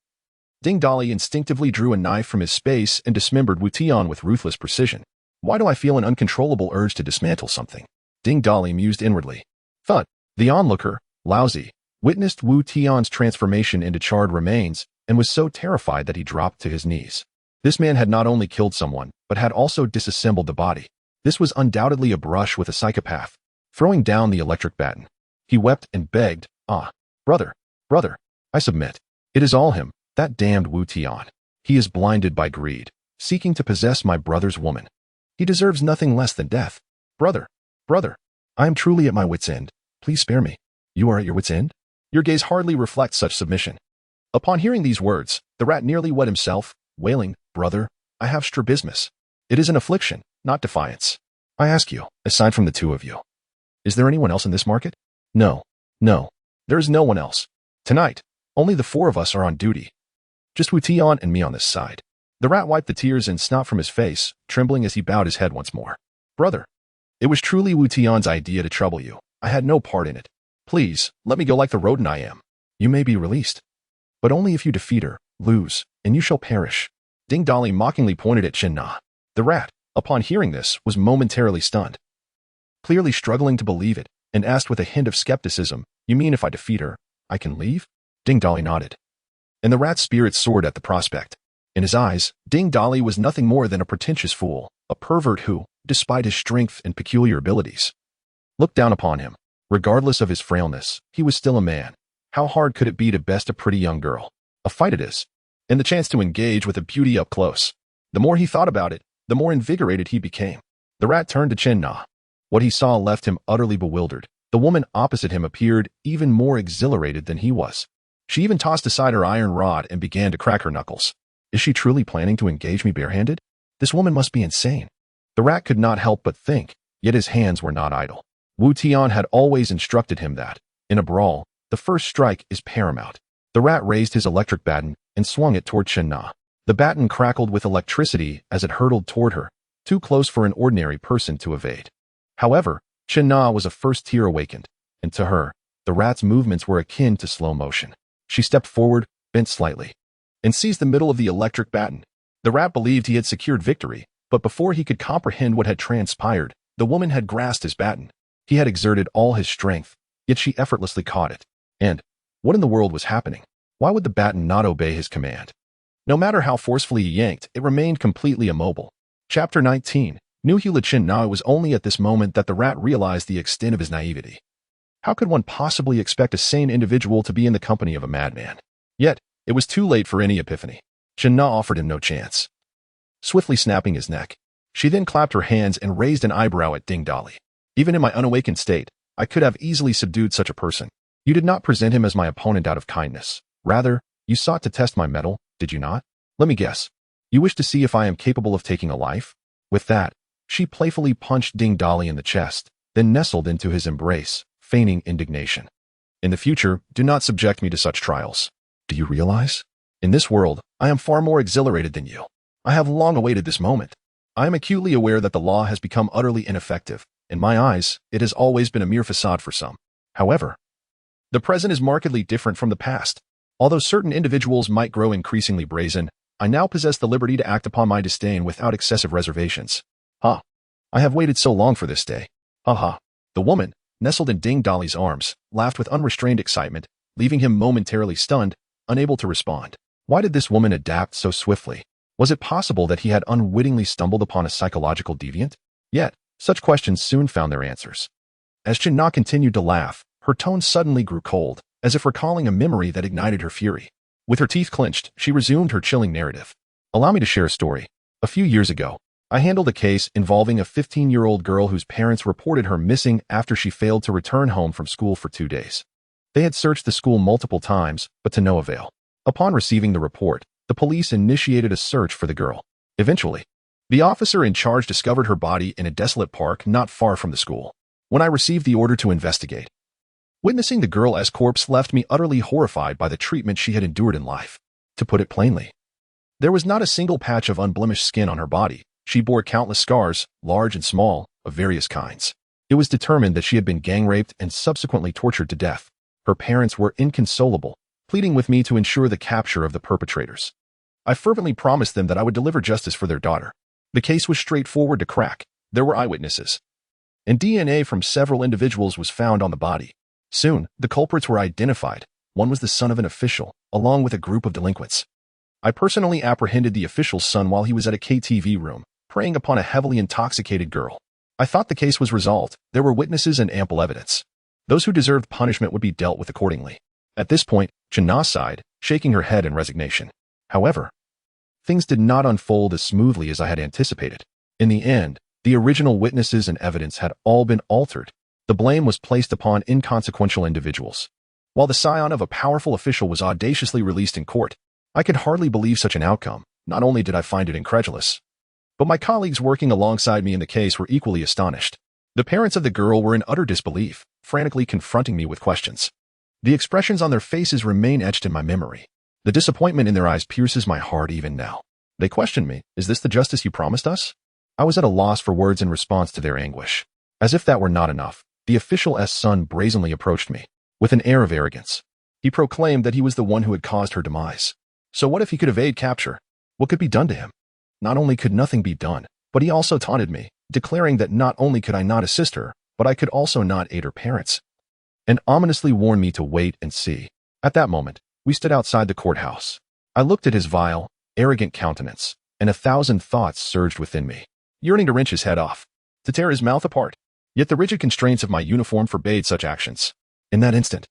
Ding Dolly instinctively drew a knife from his space and dismembered Wu Tian with ruthless precision. Why do I feel an uncontrollable urge to dismantle something? Ding Dolly mused inwardly. Thud. The onlooker, Lousy, witnessed Wu Tian's transformation into charred remains and was so terrified that he dropped to his knees. This man had not only killed someone, but had also disassembled the body. This was undoubtedly a brush with a psychopath. Throwing down the electric baton, he wept and begged, brother, I submit. It is all him, that damned Wu Tian. He is blinded by greed, seeking to possess my brother's woman. He deserves nothing less than death. Brother, I am truly at my wit's end. Please spare me. You are at your wit's end? Your gaze hardly reflects such submission. Upon hearing these words, the rat nearly wet himself, wailing, Brother, I have strabismus. It is an affliction, not defiance. I ask you, aside from the two of you, is there anyone else in this market? No, there is no one else. Tonight, only the four of us are on duty. Just Wu Tian and me on this side. The rat wiped the tears and snot from his face, trembling as he bowed his head once more. Brother, it was truly Wu Tian's idea to trouble you. I had no part in it. Please, let me go like the rodent I am. You may be released. But only if you defeat her, lose, and you shall perish. Ding Dali mockingly pointed at Chen Na. The rat, upon hearing this, was momentarily stunned, clearly struggling to believe it, and asked with a hint of skepticism, You mean if I defeat her, I can leave? Ding Dali nodded. And the rat's spirit soared at the prospect. In his eyes, Ding Dali was nothing more than a pretentious fool, a pervert who, despite his strength and peculiar abilities, looked down upon him. Regardless of his frailness, he was still a man. How hard could it be to best a pretty young girl? A fight it is. And the chance to engage with a beauty up close. The more he thought about it, the more invigorated he became. The rat turned to Chen Na. What he saw left him utterly bewildered. The woman opposite him appeared even more exhilarated than he was. She even tossed aside her iron rod and began to crack her knuckles. Is she truly planning to engage me barehanded? This woman must be insane. The rat could not help but think, yet his hands were not idle. Wu Tian had always instructed him that, in a brawl, the first strike is paramount. The rat raised his electric baton and swung it toward Chen Na. The baton crackled with electricity as it hurtled toward her, too close for an ordinary person to evade. However, Chen Na was a first tear awakened, and to her, the rat's movements were akin to slow motion. She stepped forward, bent slightly, and seized the middle of the electric baton. The rat believed he had secured victory, but before he could comprehend what had transpired, the woman had grasped his baton. He had exerted all his strength, yet she effortlessly caught it. And what in the world was happening? Why would the baton not obey his command? No matter how forcefully he yanked, it remained completely immobile. Chapter 19. Knew Hula Chin Na. It was only at this moment that the rat realized the extent of his naivety. How could one possibly expect a sane individual to be in the company of a madman? Yet, it was too late for any epiphany. Chen Na offered him no chance. Swiftly snapping his neck, she then clapped her hands and raised an eyebrow at Ding Dali. Even in my unawakened state, I could have easily subdued such a person. You did not present him as my opponent out of kindness. Rather, you sought to test my mettle, did you not? Let me guess. You wish to see if I am capable of taking a life? With that, she playfully punched Ding Dali in the chest, then nestled into his embrace, feigning indignation. In the future, do not subject me to such trials. Do you realize? In this world, I am far more exhilarated than you. I have long awaited this moment. I am acutely aware that the law has become utterly ineffective. In my eyes, it has always been a mere facade for some. However, the present is markedly different from the past. Although certain individuals might grow increasingly brazen, I now possess the liberty to act upon my disdain without excessive reservations. Ha! I have waited so long for this day. Ha ha! The woman, nestled in Ding Dali's arms, laughed with unrestrained excitement, leaving him momentarily stunned, unable to respond. Why did this woman adapt so swiftly? Was it possible that he had unwittingly stumbled upon a psychological deviant? Yet, such questions soon found their answers. As Chen Na continued to laugh, her tone suddenly grew cold, as if recalling a memory that ignited her fury. With her teeth clenched, she resumed her chilling narrative. Allow me to share a story. A few years ago, I handled a case involving a 15-year-old girl whose parents reported her missing after she failed to return home from school for 2 days. They had searched the school multiple times, but to no avail. Upon receiving the report, the police initiated a search for the girl. Eventually, the officer in charge discovered her body in a desolate park not far from the school. When I received the order to investigate, witnessing the girl's corpse left me utterly horrified by the treatment she had endured in life. To put it plainly, there was not a single patch of unblemished skin on her body. She bore countless scars, large and small, of various kinds. It was determined that she had been gang-raped and subsequently tortured to death. Her parents were inconsolable, pleading with me to ensure the capture of the perpetrators. I fervently promised them that I would deliver justice for their daughter. The case was straightforward to crack. There were eyewitnesses, and DNA from several individuals was found on the body. Soon, the culprits were identified. One was the son of an official, along with a group of delinquents. I personally apprehended the official's son while he was at a KTV room, preying upon a heavily intoxicated girl. I thought the case was resolved. There were witnesses and ample evidence. Those who deserved punishment would be dealt with accordingly. At this point, Chen Na sighed, shaking her head in resignation. However, things did not unfold as smoothly as I had anticipated. In the end, the original witnesses and evidence had all been altered. The blame was placed upon inconsequential individuals. While the scion of a powerful official was audaciously released in court, I could hardly believe such an outcome. Not only did I find it incredulous, but my colleagues working alongside me in the case were equally astonished. The parents of the girl were in utter disbelief, frantically confronting me with questions. The expressions on their faces remain etched in my memory. The disappointment in their eyes pierces my heart even now. They questioned me, "Is this the justice you promised us?" I was at a loss for words in response to their anguish. As if that were not enough, the official's son brazenly approached me. With an air of arrogance, he proclaimed that he was the one who had caused her demise. So what if he could evade capture? What could be done to him? Not only could nothing be done, but he also taunted me, declaring that not only could I not assist her, but I could also not aid her parents, and ominously warned me to wait and see. At that moment, we stood outside the courthouse. I looked at his vile, arrogant countenance, and 1,000 thoughts surged within me, yearning to wrench his head off, to tear his mouth apart. Yet the rigid constraints of my uniform forbade such actions. In that instant,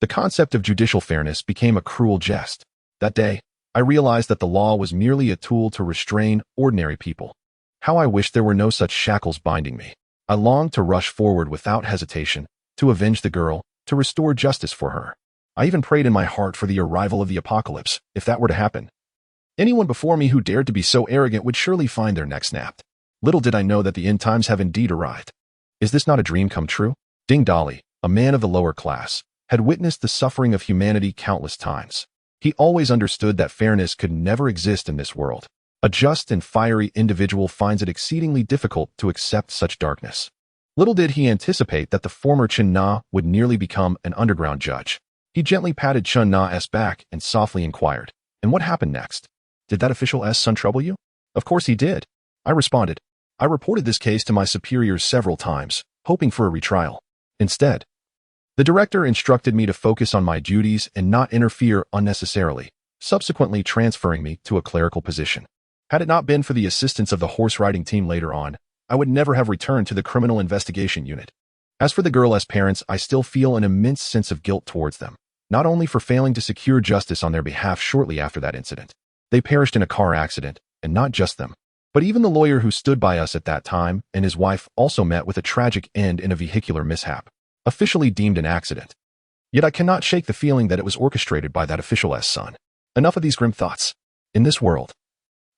the concept of judicial fairness became a cruel jest. That day, I realized that the law was merely a tool to restrain ordinary people. How I wished there were no such shackles binding me. I longed to rush forward without hesitation, to avenge the girl, to restore justice for her. I even prayed in my heart for the arrival of the apocalypse, if that were to happen. Anyone before me who dared to be so arrogant would surely find their neck snapped. Little did I know that the end times have indeed arrived. Is this not a dream come true? Ding Dolly, a man of the lower class, had witnessed the suffering of humanity countless times. He always understood that fairness could never exist in this world. A just and fiery individual finds it exceedingly difficult to accept such darkness. Little did he anticipate that the former Chen Na would nearly become an underground judge. He gently patted Chen Na's back and softly inquired, "And what happened next? Did that official's son trouble you?" "Of course he did," I responded. "I reported this case to my superiors several times, hoping for a retrial. Instead, the director instructed me to focus on my duties and not interfere unnecessarily, subsequently transferring me to a clerical position. Had it not been for the assistance of the horse riding team later on, I would never have returned to the criminal investigation unit. As for the girl's parents, I still feel an immense sense of guilt towards them, not only for failing to secure justice on their behalf shortly after that incident. They perished in a car accident, and not just them, but even the lawyer who stood by us at that time and his wife also met with a tragic end in a vehicular mishap, officially deemed an accident. Yet I cannot shake the feeling that it was orchestrated by that official's son. Enough of these grim thoughts. In this world,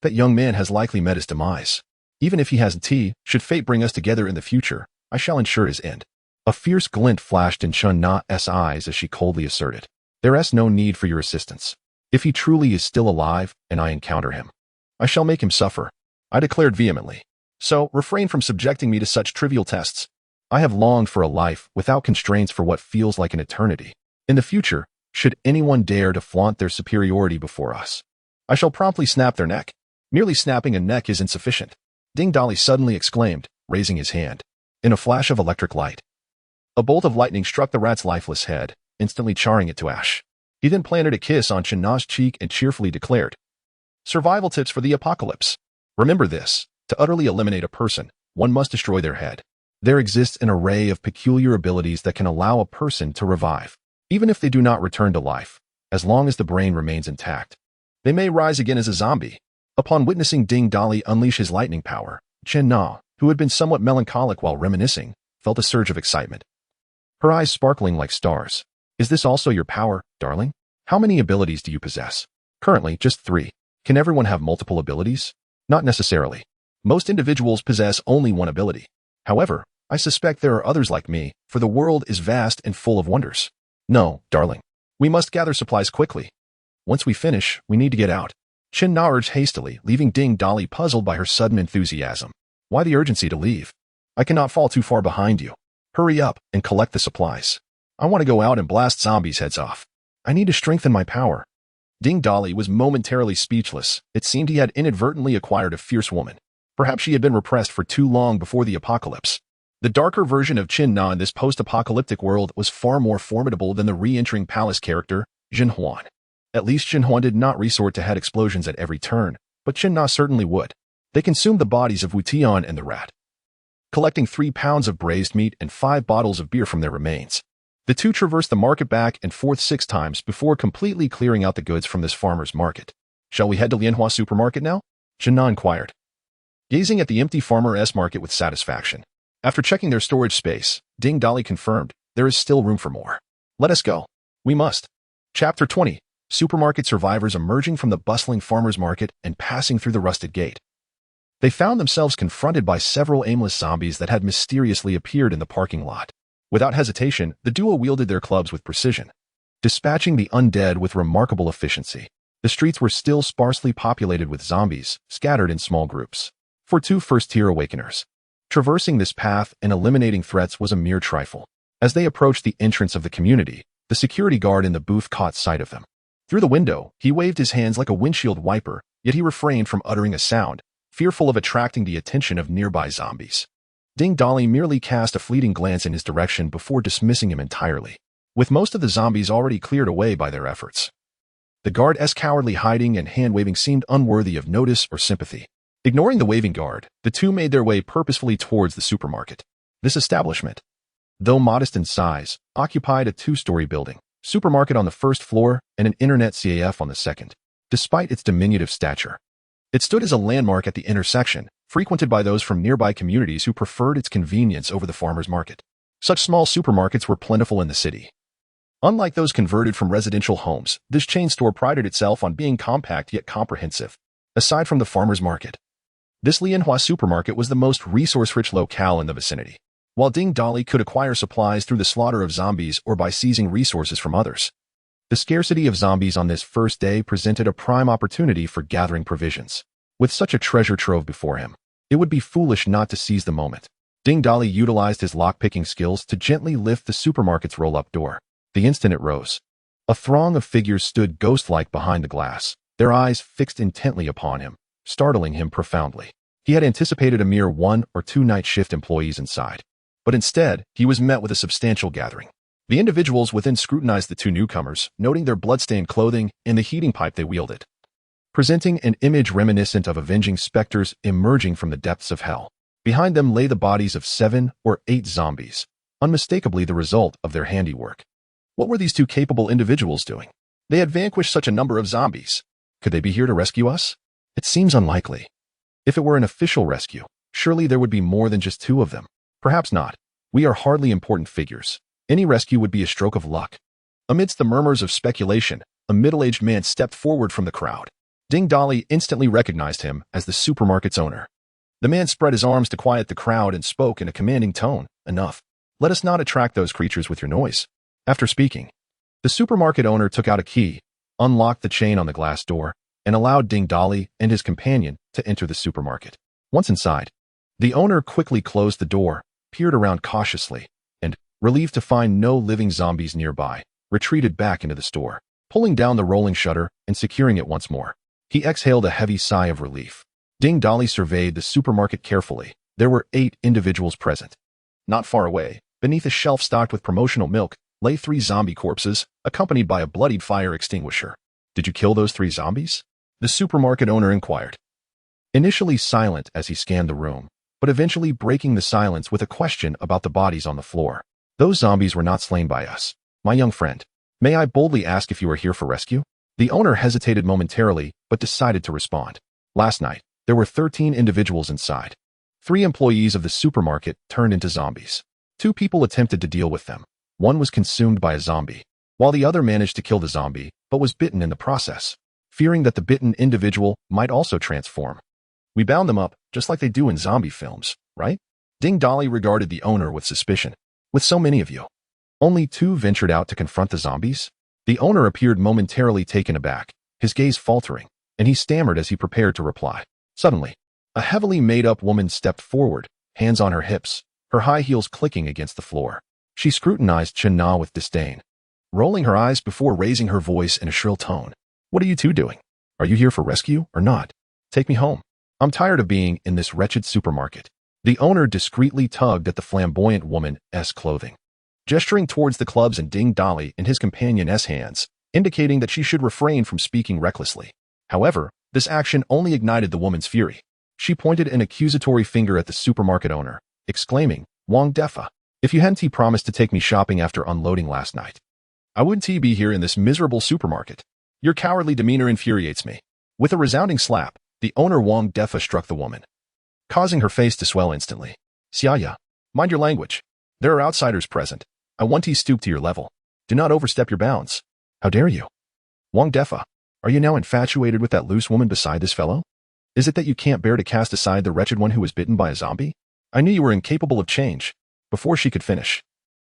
that young man has likely met his demise. Even if he hasn't, should fate bring us together in the future, I shall ensure his end." A fierce glint flashed in Chen Na's eyes as she coldly asserted, "There's no need for your assistance. If he truly is still alive and I encounter him, I shall make him suffer," I declared vehemently. "So refrain from subjecting me to such trivial tests. I have longed for a life without constraints for what feels like an eternity. In the future, should anyone dare to flaunt their superiority before us, I shall promptly snap their neck. Merely snapping a neck is insufficient," Ding Dolly suddenly exclaimed, raising his hand. In a flash of electric light, a bolt of lightning struck the rat's lifeless head, instantly charring it to ash. He then planted a kiss on Chen Na's cheek and cheerfully declared, "Survival tips for the apocalypse. Remember this, to utterly eliminate a person, one must destroy their head. There exists an array of peculiar abilities that can allow a person to revive, even if they do not return to life, as long as the brain remains intact. They may rise again as a zombie." Upon witnessing Ding Dolly unleash his lightning power, Chen Na, who had been somewhat melancholic while reminiscing, felt a surge of excitement, her eyes sparkling like stars. "Is this also your power, darling? How many abilities do you possess?" "Currently, just 3. Can everyone have multiple abilities?" "Not necessarily. Most individuals possess only one ability. However, I suspect there are others like me, for the world is vast and full of wonders." "No, darling. We must gather supplies quickly. Once we finish, we need to get out," Chen Na urged hastily, leaving Ding Dolly puzzled by her sudden enthusiasm. "Why the urgency to leave? I cannot fall too far behind you. Hurry up and collect the supplies. I want to go out and blast zombies' heads off. I need to strengthen my power." Ding Dolly was momentarily speechless. It seemed he had inadvertently acquired a fierce woman. Perhaps she had been repressed for too long before the apocalypse. The darker version of Chen Na in this post-apocalyptic world was far more formidable than the re-entering palace character, Jin Huan. At least Jin Huan did not resort to head explosions at every turn, but Chen Na certainly would. They consumed the bodies of Wu Tian and the rat, collecting 3 pounds of braised meat and 5 bottles of beer from their remains. The two traversed the market back and forth 6 times before completely clearing out the goods from this farmer's market. "Shall we head to Lianhua supermarket now?" Chen Na inquired, gazing at the empty farmer's market with satisfaction. After checking their storage space, Ding Dolly confirmed, "There is still room for more. Let us go. We must." Chapter 20. Supermarket survivors emerging from the bustling farmer's market and passing through the rusted gate. They found themselves confronted by several aimless zombies that had mysteriously appeared in the parking lot. Without hesitation, the duo wielded their clubs with precision, dispatching the undead with remarkable efficiency. The streets were still sparsely populated with zombies, scattered in small groups. for two first-tier awakeners. Traversing this path and eliminating threats was a mere trifle. As they approached the entrance of the community, the security guard in the booth caught sight of them. Through the window, he waved his hands like a windshield wiper, yet he refrained from uttering a sound, fearful of attracting the attention of nearby zombies. Ding Dolly merely cast a fleeting glance in his direction before dismissing him entirely, with most of the zombies already cleared away by their efforts. The guard's cowardly hiding and hand-waving seemed unworthy of notice or sympathy. Ignoring the waving guard, the two made their way purposefully towards the supermarket. This establishment, though modest in size, occupied a two-story building, supermarket on the first floor and an internet CAF on the second. Despite its diminutive stature, it stood as a landmark at the intersection, frequented by those from nearby communities who preferred its convenience over the farmer's market. Such small supermarkets were plentiful in the city. Unlike those converted from residential homes, this chain store prided itself on being compact yet comprehensive. Aside from the farmer's market, this Lianhua supermarket was the most resource-rich locale in the vicinity. While Ding Dolly could acquire supplies through the slaughter of zombies or by seizing resources from others, the scarcity of zombies on this first day presented a prime opportunity for gathering provisions. With such a treasure trove before him, it would be foolish not to seize the moment. Ding Dolly utilized his lock-picking skills to gently lift the supermarket's roll-up door. The instant it rose, a throng of figures stood ghost-like behind the glass, their eyes fixed intently upon him, startling him profoundly. He had anticipated a mere 1 or 2 night shift employees inside, but instead, he was met with a substantial gathering. The individuals within scrutinized the two newcomers, noting their blood-stained clothing and the heating pipe they wielded, presenting an image reminiscent of avenging specters emerging from the depths of hell. Behind them lay the bodies of 7 or 8 zombies, unmistakably the result of their handiwork. What were these two capable individuals doing? They had vanquished such a number of zombies. Could they be here to rescue us? It seems unlikely. If it were an official rescue, surely there would be more than just 2 of them. Perhaps not. We are hardly important figures. Any rescue would be a stroke of luck. Amidst the murmurs of speculation, a middle-aged man stepped forward from the crowd. Ding Dolly instantly recognized him as the supermarket's owner. The man spread his arms to quiet the crowd and spoke in a commanding tone. Enough. Let us not attract those creatures with your noise. After speaking, the supermarket owner took out a key, unlocked the chain on the glass door, and allowed Ding Dolly and his companion to enter the supermarket. Once inside, the owner quickly closed the door, peered around cautiously, and, relieved to find no living zombies nearby, retreated back into the store, pulling down the rolling shutter and securing it once more. He exhaled a heavy sigh of relief. Ding Dolly surveyed the supermarket carefully. There were 8 individuals present. Not far away, beneath a shelf stocked with promotional milk, lay 3 zombie corpses, accompanied by a bloodied fire extinguisher. Did you kill those 3 zombies? The supermarket owner inquired. Initially silent as he scanned the room, but eventually breaking the silence with a question about the bodies on the floor. Those zombies were not slain by us. My young friend, may I boldly ask if you are here for rescue? The owner hesitated momentarily, but decided to respond. Last night, there were 13 individuals inside. 3 employees of the supermarket turned into zombies. 2 people attempted to deal with them. 1 was consumed by a zombie, while the other managed to kill the zombie, but was bitten in the process, fearing that the bitten individual might also transform. We bound them up, just like they do in zombie films, right? Ding Dolly regarded the owner with suspicion. With so many of you, only 2 ventured out to confront the zombies? The owner appeared momentarily taken aback, his gaze faltering, and he stammered as he prepared to reply. Suddenly, a heavily made-up woman stepped forward, hands on her hips, her high heels clicking against the floor. She scrutinized Chen Na with disdain, rolling her eyes before raising her voice in a shrill tone. What are you two doing? Are you here for rescue or not? Take me home. I'm tired of being in this wretched supermarket. The owner discreetly tugged at the flamboyant woman's clothing, gesturing towards the clubs and Ding Dolly and his companion's hands, indicating that she should refrain from speaking recklessly. However, this action only ignited the woman's fury. She pointed an accusatory finger at the supermarket owner, exclaiming, Wang Defa, if you hadn't promised to take me shopping after unloading last night, I wouldn't be here in this miserable supermarket. Your cowardly demeanor infuriates me. With a resounding slap, the owner Wang Defa struck the woman, causing her face to swell instantly. Xiaya, mind your language. There are outsiders present. I want to stoop to your level. Do not overstep your bounds. How dare you? Wang Defa, are you now infatuated with that loose woman beside this fellow? Is it that you can't bear to cast aside the wretched one who was bitten by a zombie? I knew you were incapable of change. Before she could finish,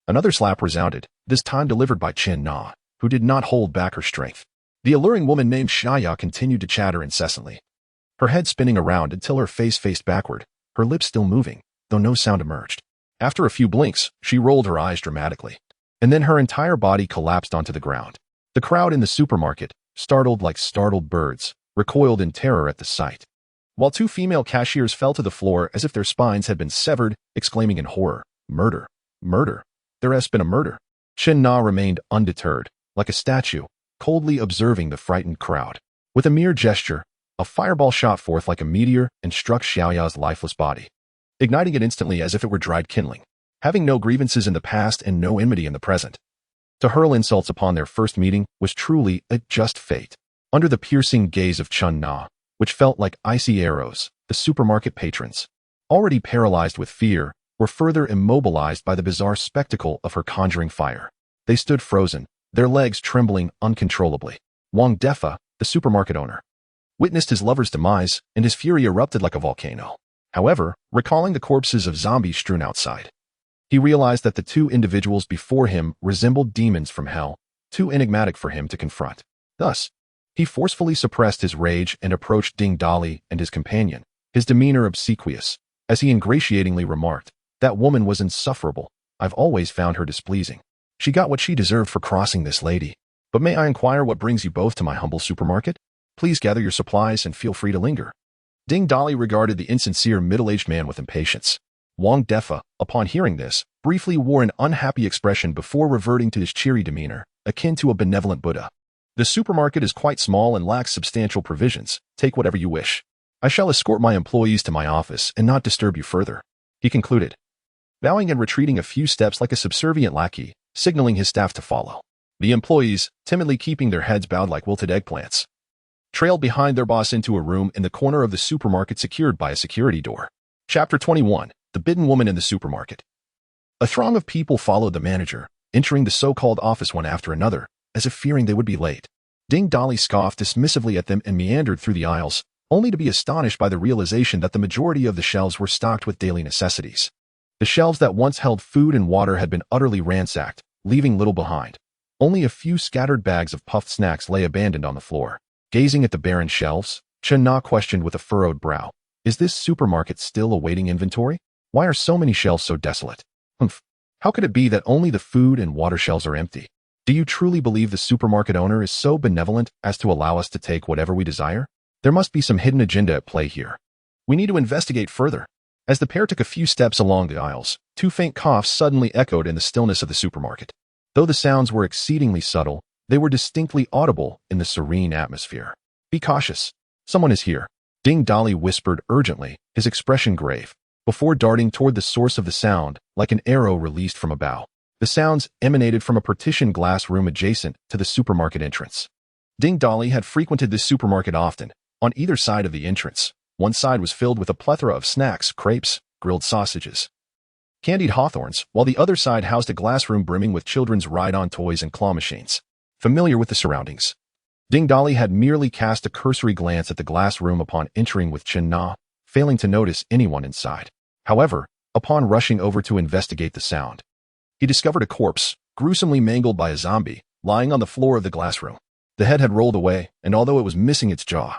another slap resounded, this time delivered by Chen Na, who did not hold back her strength. The alluring woman named Xiaya continued to chatter incessantly. her head spinning around until her face faced backward, her lips still moving, though no sound emerged. After a few blinks, she rolled her eyes dramatically, and then her entire body collapsed onto the ground. The crowd in the supermarket, startled like startled birds, recoiled in terror at the sight, while two female cashiers fell to the floor as if their spines had been severed, exclaiming in horror, "Murder! Murder! There has been a murder!" Chen Na remained undeterred, like a statue, coldly observing the frightened crowd. With a mere gesture, a fireball shot forth like a meteor and struck Xiaoya's lifeless body, igniting it instantly as if it were dried kindling. Having no grievances in the past and no enmity in the present, to hurl insults upon their first meeting was truly a just fate. Under the piercing gaze of Chen Na, which felt like icy arrows, the supermarket patrons, already paralyzed with fear, were further immobilized by the bizarre spectacle of her conjuring fire. They stood frozen, their legs trembling uncontrollably. Wang Defa, the supermarket owner, witnessed his lover's demise, and his fury erupted like a volcano. However, recalling the corpses of zombies strewn outside, he realized that the two individuals before him resembled demons from hell, too enigmatic for him to confront. Thus, he forcefully suppressed his rage and approached Ding Dali and his companion, his demeanor obsequious, as he ingratiatingly remarked, "That woman was insufferable. I've always found her displeasing. She got what she deserved for crossing this lady. But may I inquire what brings you both to my humble supermarket? Please gather your supplies and feel free to linger." Ding Dali regarded the insincere middle-aged man with impatience. Wang Defa, upon hearing this, briefly wore an unhappy expression before reverting to his cheery demeanor, akin to a benevolent Buddha. "The supermarket is quite small and lacks substantial provisions. Take whatever you wish. I shall escort my employees to my office and not disturb you further," he concluded, bowing and retreating a few steps like a subservient lackey, signaling his staff to follow. The employees, timidly keeping their heads bowed like wilted eggplants, trailed behind their boss into a room in the corner of the supermarket secured by a security door. Chapter 21. The Bidden Woman in the Supermarket. A throng of people followed the manager, entering the so-called office one after another, as if fearing they would be late. Ding Dali scoffed dismissively at them and meandered through the aisles, only to be astonished by the realization that the majority of the shelves were stocked with daily necessities. The shelves that once held food and water had been utterly ransacked, leaving little behind. Only a few scattered bags of puffed snacks lay abandoned on the floor. Gazing at the barren shelves, Chen Na questioned with a furrowed brow, "Is this supermarket still awaiting inventory? Why are so many shelves so desolate? Humph. How could it be that only the food and water shelves are empty? Do you truly believe the supermarket owner is so benevolent as to allow us to take whatever we desire? There must be some hidden agenda at play here. We need to investigate further." As the pair took a few steps along the aisles, two faint coughs suddenly echoed in the stillness of the supermarket. Though the sounds were exceedingly subtle, they were distinctly audible in the serene atmosphere. "Be cautious. Someone is here," Ding Dali whispered urgently, his expression grave, before darting toward the source of the sound like an arrow released from a bow. The sounds emanated from a partitioned glass room adjacent to the supermarket entrance. Ding Dali had frequented this supermarket often. On either side of the entrance, one side was filled with a plethora of snacks, crepes, grilled sausages, candied hawthorns, while the other side housed a glass room brimming with children's ride-on toys and claw machines. Familiar with the surroundings, Ding Dali had merely cast a cursory glance at the glass room upon entering with Chen Na, failing to notice anyone inside. However, upon rushing over to investigate the sound, he discovered a corpse, gruesomely mangled by a zombie, lying on the floor of the glass room. The head had rolled away, and although it was missing its jaw,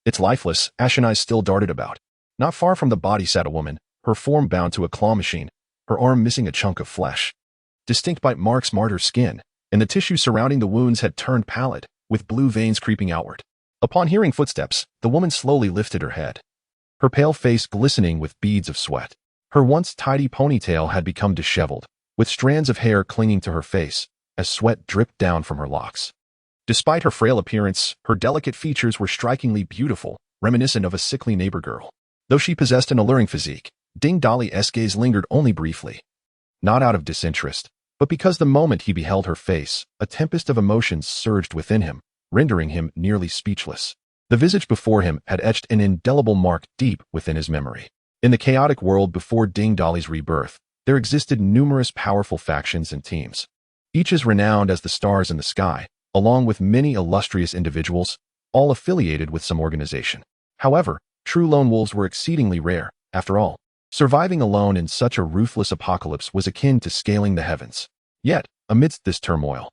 its lifeless, ashen eyes still darted about. Not far from the body sat a woman, her form bound to a claw machine, her arm missing a chunk of flesh. Distinct bite marks marred her skin, and the tissue surrounding the wounds had turned pallid, with blue veins creeping outward. Upon hearing footsteps, the woman slowly lifted her head, her pale face glistening with beads of sweat. Her once tidy ponytail had become disheveled, with strands of hair clinging to her face, as sweat dripped down from her locks. Despite her frail appearance, her delicate features were strikingly beautiful, reminiscent of a sickly neighbor girl. Though she possessed an alluring physique, Ding Dali's gaze lingered only briefly. Not out of disinterest, but because the moment he beheld her face, a tempest of emotions surged within him, rendering him nearly speechless. The visage before him had etched an indelible mark deep within his memory. In the chaotic world before Ding Dali's rebirth, there existed numerous powerful factions and teams, each as renowned as the stars in the sky, along with many illustrious individuals, all affiliated with some organization. However, true lone wolves were exceedingly rare. After all, surviving alone in such a ruthless apocalypse was akin to scaling the heavens. Yet, amidst this turmoil,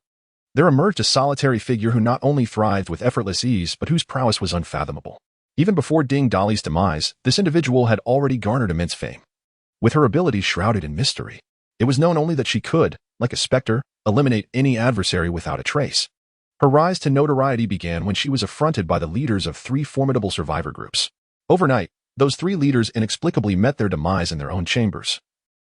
there emerged a solitary figure who not only thrived with effortless ease but whose prowess was unfathomable. Even before Ding Dali's demise, this individual had already garnered immense fame. With her abilities shrouded in mystery, it was known only that she could, like a specter, eliminate any adversary without a trace. Her rise to notoriety began when she was affronted by the leaders of 3 formidable survivor groups. Overnight, those 3 leaders inexplicably met their demise in their own chambers,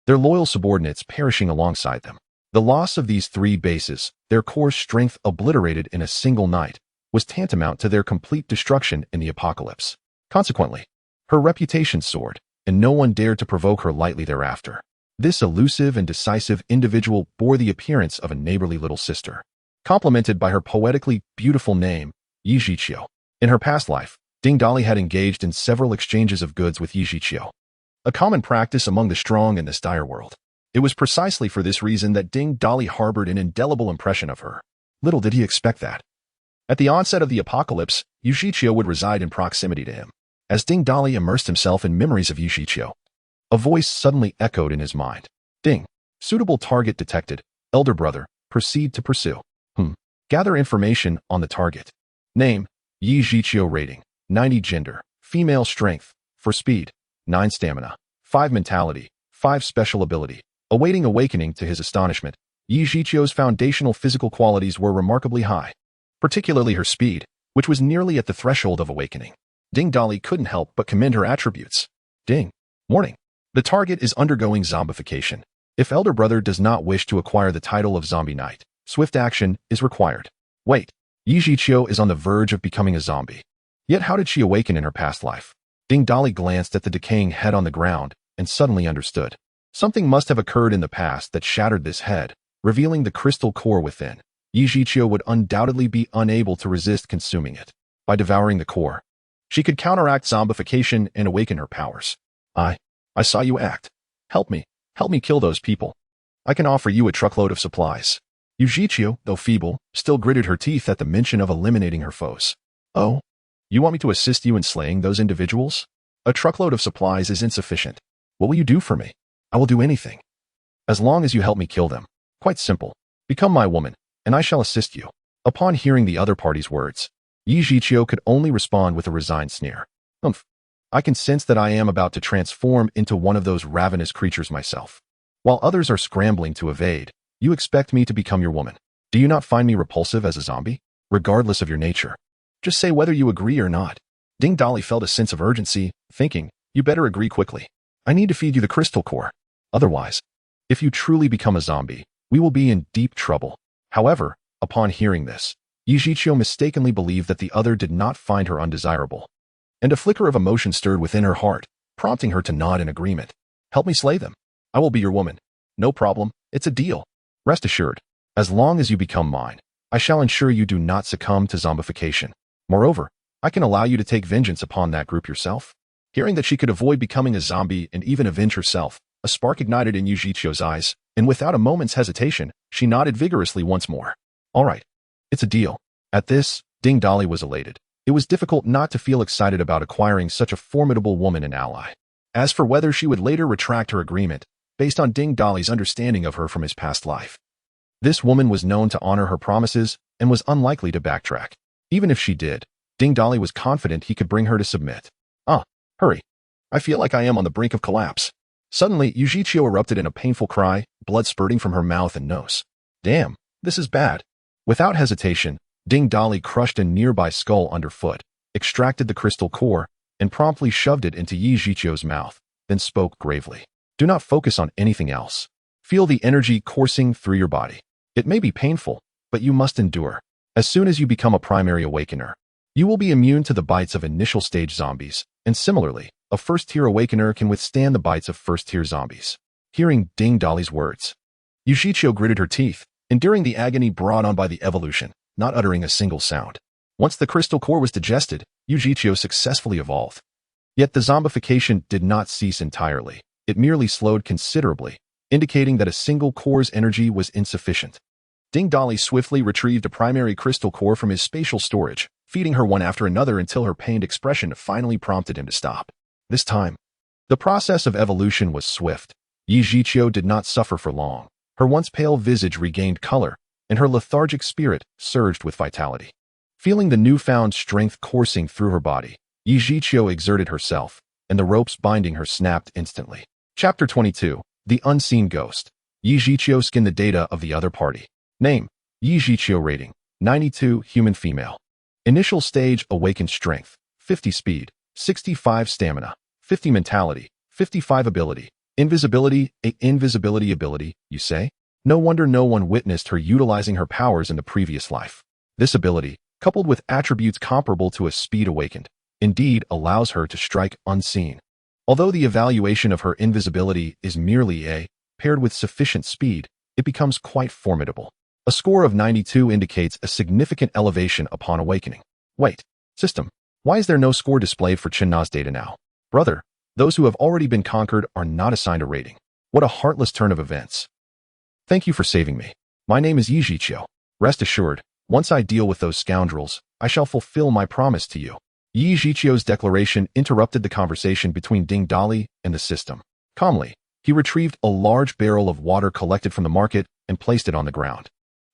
their loyal subordinates perishing alongside them. The loss of these 3 bases, their core strength obliterated in a single night, was tantamount to their complete destruction in the apocalypse. Consequently, her reputation soared, and no one dared to provoke her lightly thereafter. This elusive and decisive individual bore the appearance of a neighborly little sister, complemented by her poetically beautiful name, Yi Zhiqiu. In her past life, Ding Dali had engaged in several exchanges of goods with Yi Zhiqiu, a common practice among the strong in this dire world. It was precisely for this reason that Ding Dali harbored an indelible impression of her. Little did he expect that, at the onset of the apocalypse, Yi Zhiqiu would reside in proximity to him. As Ding Dali immersed himself in memories of Yi Zhiqiu, a voice suddenly echoed in his mind. Ding. Suitable target detected. Elder brother, proceed to pursue. Gather information on the target. Name, Yi Zhiqiu. Rating, 90. Gender, female. Strength, for speed, 9. Stamina, 5. Mentality, 5. Special ability. Awaiting awakening. To his astonishment, Yi Zhiqiu's foundational physical qualities were remarkably high, particularly her speed, which was nearly at the threshold of awakening. Ding Dali couldn't help but commend her attributes. Ding. Morning. The target is undergoing zombification. If Elder Brother does not wish to acquire the title of Zombie Knight, swift action is required. Wait. Yi Zhiqiu is on the verge of becoming a zombie. Yet how did she awaken in her past life? Ding Dali glanced at the decaying head on the ground and suddenly understood. Something must have occurred in the past that shattered this head, revealing the crystal core within. Yi Zhiqiu would undoubtedly be unable to resist consuming it. By devouring the core, she could counteract zombification and awaken her powers. I saw you act. Help me kill those people. I can offer you a truckload of supplies. Yi Zhiqiu, though feeble, still gritted her teeth at the mention of eliminating her foes. Oh? You want me to assist you in slaying those individuals? A truckload of supplies is insufficient. What will you do for me? I will do anything, as long as you help me kill them. Quite simple. Become my woman, and I shall assist you. Upon hearing the other party's words, Yi Zhiqiu could only respond with a resigned sneer. I can sense that I am about to transform into one of those ravenous creatures myself. While others are scrambling to evade, you expect me to become your woman. Do you not find me repulsive as a zombie? Regardless of your nature, just say whether you agree or not. Ding Dali felt a sense of urgency, thinking, you better agree quickly. I need to feed you the crystal core. Otherwise, if you truly become a zombie, we will be in deep trouble. However, upon hearing this, Yi Zhiqiu mistakenly believed that the other did not find her undesirable, and a flicker of emotion stirred within her heart, prompting her to nod in agreement. Help me slay them. I will be your woman. No problem, it's a deal. Rest assured, as long as you become mine, I shall ensure you do not succumb to zombification. Moreover, I can allow you to take vengeance upon that group yourself. Hearing that she could avoid becoming a zombie and even avenge herself, a spark ignited in Yi Zhiqiu's eyes, and without a moment's hesitation, she nodded vigorously once more. All right, it's a deal. At this, Ding Dali was elated. It was difficult not to feel excited about acquiring such a formidable woman and ally. As for whether she would later retract her agreement, based on Ding Dali's understanding of her from his past life, this woman was known to honor her promises and was unlikely to backtrack. Even if she did, Ding Dali was confident he could bring her to submit. Hurry. I feel like I am on the brink of collapse. Suddenly, Yi Zhiqiu erupted in a painful cry, blood spurting from her mouth and nose. Damn, this is bad. Without hesitation, Ding Dali crushed a nearby skull underfoot, extracted the crystal core, and promptly shoved it into Yi Zhiqiu's mouth, then spoke gravely. Do not focus on anything else. Feel the energy coursing through your body. It may be painful, but you must endure. As soon as you become a primary awakener, you will be immune to the bites of initial stage zombies, and similarly, a first-tier awakener can withstand the bites of first-tier zombies. Hearing Ding Dali's words, Yi Zhiqiu gritted her teeth, enduring the agony brought on by the evolution, not uttering a single sound. Once the crystal core was digested, Yi Zhiqiu successfully evolved. Yet the zombification did not cease entirely. It merely slowed considerably, indicating that a single core's energy was insufficient. Ding Dali swiftly retrieved a primary crystal core from his spatial storage, feeding her one after another until her pained expression finally prompted him to stop. This time, the process of evolution was swift. Yi Zhiqiu did not suffer for long. Her once pale visage regained color, and her lethargic spirit surged with vitality. Feeling the newfound strength coursing through her body, Yi Zhiqiu exerted herself, and the ropes binding her snapped instantly. Chapter 22. The Unseen Ghost. Yi Zhiqiu skinned the data of the other party. Name: Yi Zhiqiu. Rating: 92, human female. Initial stage: awakened strength, 50 speed, 65 stamina, 50 mentality, 55 ability. Invisibility, a invisibility ability, you say? No wonder no one witnessed her utilizing her powers in the previous life. This ability, coupled with attributes comparable to a speed awakened, indeed allows her to strike unseen. Although the evaluation of her invisibility is merely a, paired with sufficient speed, it becomes quite formidable. A score of 92 indicates a significant elevation upon awakening. Wait, system, why is there no score displayed for Chen Na's data now? Brother, those who have already been conquered are not assigned a rating. What a heartless turn of events. Thank you for saving me. My name is Yi Zhiqiu. Rest assured, once I deal with those scoundrels, I shall fulfill my promise to you. Yi Zhiqiu's declaration interrupted the conversation between Ding Dali and the system. Calmly, he retrieved a large barrel of water collected from the market and placed it on the ground.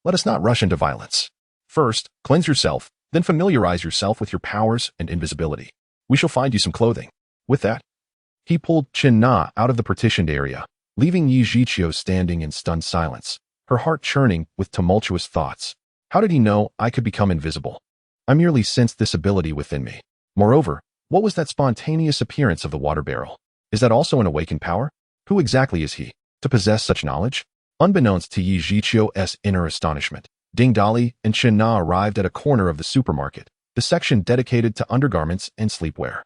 Let us not rush into violence. First, cleanse yourself, then familiarize yourself with your powers and invisibility. We shall find you some clothing. With that, he pulled Chen Na out of the partitioned area, leaving Yi Zhiqiu standing in stunned silence, her heart churning with tumultuous thoughts. How did he know I could become invisible? I merely sensed this ability within me. Moreover, what was that spontaneous appearance of the water barrel? Is that also an awakened power? Who exactly is he, to possess such knowledge? Unbeknownst to Yi Zhiqiu's inner astonishment, Ding Dali and Chen Na arrived at a corner of the supermarket, the section dedicated to undergarments and sleepwear.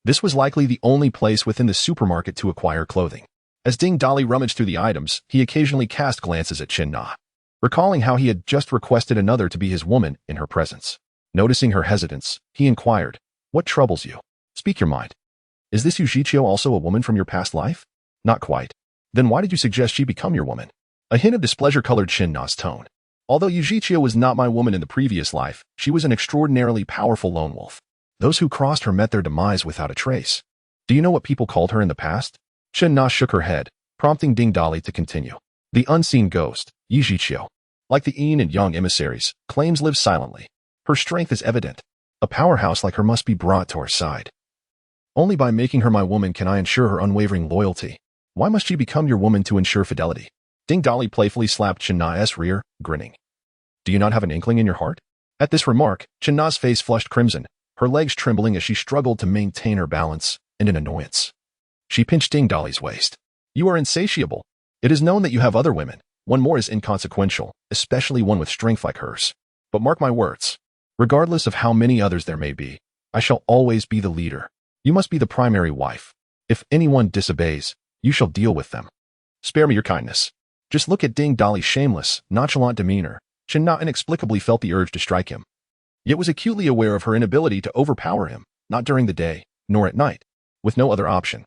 This was likely the only place within the supermarket to acquire clothing. As Ding Dali rummaged through the items, he occasionally cast glances at Chen Na, recalling how he had just requested another to be his woman in her presence. Noticing her hesitance, he inquired, "What troubles you? Speak your mind. Is this Yi Zhiqiu also a woman from your past life?" "Not quite." "Then why did you suggest she become your woman?" A hint of displeasure colored Chen Na's tone. "Although Yi Zhiqiu was not my woman in the previous life, she was an extraordinarily powerful lone wolf. Those who crossed her met their demise without a trace. Do you know what people called her in the past?" Chen Na shook her head, prompting Ding Dali to continue. "The unseen ghost, Yi Zhiqiu. Like the yin and yang emissaries, claims live silently. Her strength is evident. A powerhouse like her must be brought to our side. Only by making her my woman can I ensure her unwavering loyalty. Why must she become your woman to ensure fidelity?" Ding Dali playfully slapped Chen Na's rear, grinning. "Do you not have an inkling in your heart?" At this remark, Chen Na's face flushed crimson, her legs trembling as she struggled to maintain her balance, and in annoyance, she pinched Ding Dali's waist. "You are insatiable. It is known that you have other women. One more is inconsequential, especially one with strength like hers. But mark my words. Regardless of how many others there may be, I shall always be the leader. You must be the primary wife. If anyone disobeys, you shall deal with them. Spare me your kindness." Just look at Ding Dali's shameless, nonchalant demeanor. Chen Na inexplicably felt the urge to strike him, yet was acutely aware of her inability to overpower him, not during the day, nor at night. With no other option,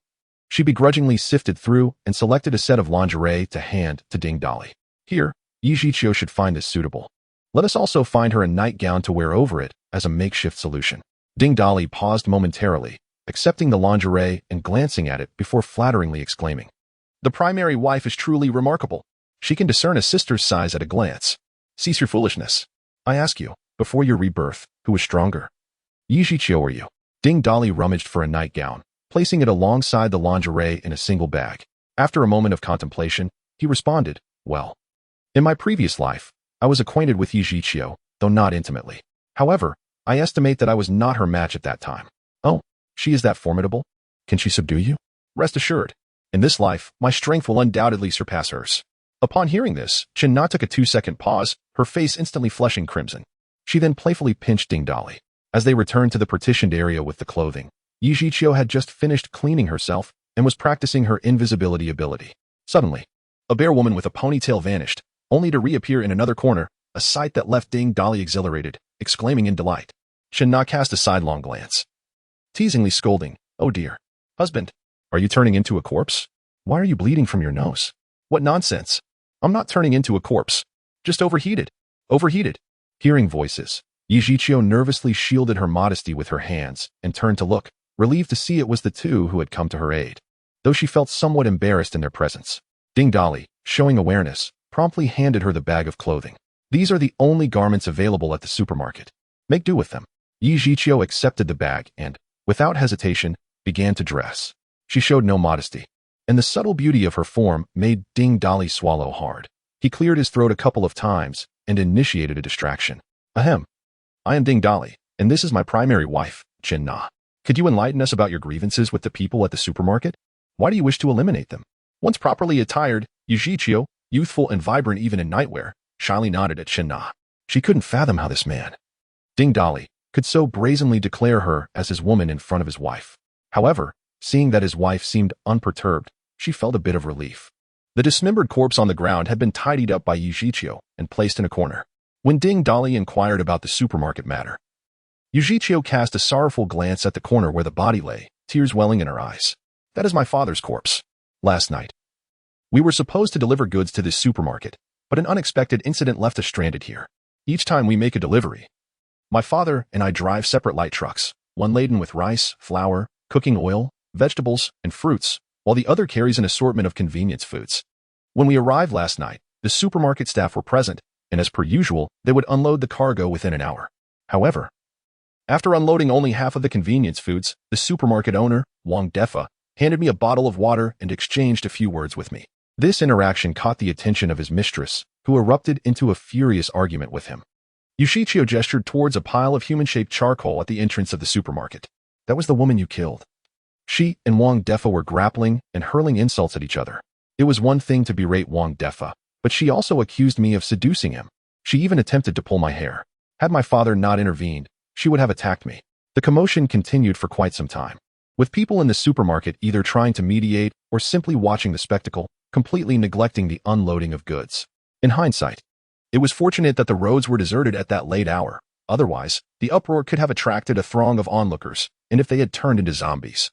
she begrudgingly sifted through and selected a set of lingerie to hand to Ding Dali. "Here, Yi Zhiqiu should find this suitable. Let us also find her a nightgown to wear over it as a makeshift solution." Ding Dali paused momentarily, accepting the lingerie and glancing at it before flatteringly exclaiming, "The primary wife is truly remarkable. She can discern a sister's size at a glance. Cease your foolishness. I ask you, before your rebirth, who is stronger, Yi Zhiqiu or you?" Ding Dali rummaged for a nightgown, placing it alongside the lingerie in a single bag. After a moment of contemplation, he responded, "Well, in my previous life, I was acquainted with Yi Zhiqiu, though not intimately. However, I estimate that I was not her match at that time." "Oh, she is that formidable? Can she subdue you?" "Rest assured, in this life, my strength will undoubtedly surpass hers." Upon hearing this, Chen Na took a 2-second pause, her face instantly flushing crimson. She then playfully pinched Ding Dali. As they returned to the partitioned area with the clothing, Yi Zhiqiu had just finished cleaning herself and was practicing her invisibility ability. Suddenly, a bear woman with a ponytail vanished, only to reappear in another corner, a sight that left Ding Dali exhilarated, exclaiming in delight. Chen Na cast a sidelong glance, teasingly scolding, "Oh dear. Husband, are you turning into a corpse? Why are you bleeding from your nose?" "What nonsense. I'm not turning into a corpse. Just overheated. Overheated." Hearing voices, Yi Zhiqiu nervously shielded her modesty with her hands and turned to look, relieved to see it was the two who had come to her aid, though she felt somewhat embarrassed in their presence. Ding Dali, showing awareness, promptly handed her the bag of clothing. "These are the only garments available at the supermarket. Make do with them." Yi Zhiqiu accepted the bag and, without hesitation, began to dress. She showed no modesty, and the subtle beauty of her form made Ding Dolly swallow hard. He cleared his throat a couple of times and initiated a distraction. Ahem. I am Ding Dolly, and this is my primary wife, Chin Na. Could you enlighten us about your grievances with the people at the supermarket? Why do you wish to eliminate them? Once properly attired, Yujichio, youthful and vibrant even in nightwear, shyly nodded at Chin Na. She couldn't fathom how this man, Ding Dolly, could so brazenly declare her as his woman in front of his wife. However, seeing that his wife seemed unperturbed, she felt a bit of relief. The dismembered corpse on the ground had been tidied up by Yujichio and placed in a corner. When Ding Dolly inquired about the supermarket matter, Yujichio cast a sorrowful glance at the corner where the body lay, tears welling in her eyes. That is my father's corpse. Last night, we were supposed to deliver goods to this supermarket, but an unexpected incident left us stranded here. Each time we make a delivery, my father and I drive separate light trucks, one laden with rice, flour, cooking oil, vegetables, and fruits, while the other carries an assortment of convenience foods. When we arrived last night, the supermarket staff were present, and as per usual, they would unload the cargo within an hour. However, after unloading only half of the convenience foods, the supermarket owner, Wang Defa, handed me a bottle of water and exchanged a few words with me. This interaction caught the attention of his mistress, who erupted into a furious argument with him. Yujichio gestured towards a pile of human-shaped charcoal at the entrance of the supermarket. That was the woman you killed. She and Wang Defa were grappling and hurling insults at each other. It was one thing to berate Wang Defa, but she also accused me of seducing him. She even attempted to pull my hair. Had my father not intervened, she would have attacked me. The commotion continued for quite some time, with people in the supermarket either trying to mediate or simply watching the spectacle, completely neglecting the unloading of goods. In hindsight, it was fortunate that the roads were deserted at that late hour. Otherwise, the uproar could have attracted a throng of onlookers, and if they had turned into zombies,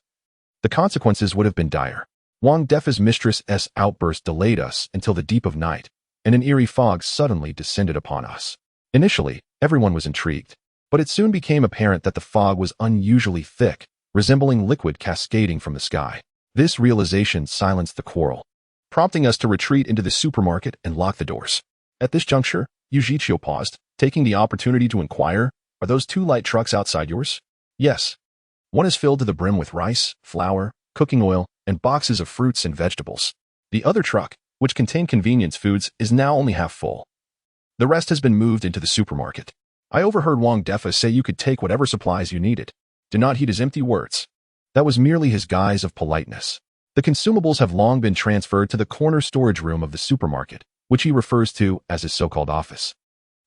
the consequences would have been dire. Wang Defa's mistress's outburst delayed us until the deep of night, and an eerie fog suddenly descended upon us. Initially, everyone was intrigued, but it soon became apparent that the fog was unusually thick, resembling liquid cascading from the sky. This realization silenced the quarrel, prompting us to retreat into the supermarket and lock the doors. At this juncture, Yujichio paused, taking the opportunity to inquire, "Are those two light trucks outside yours?" "Yes. One is filled to the brim with rice, flour, cooking oil, and boxes of fruits and vegetables. The other truck, which contained convenience foods, is now only half full. The rest has been moved into the supermarket. I overheard Wang Defa say you could take whatever supplies you needed. Do not heed his empty words." That was merely his guise of politeness. The consumables have long been transferred to the corner storage room of the supermarket, which he refers to as his so-called office.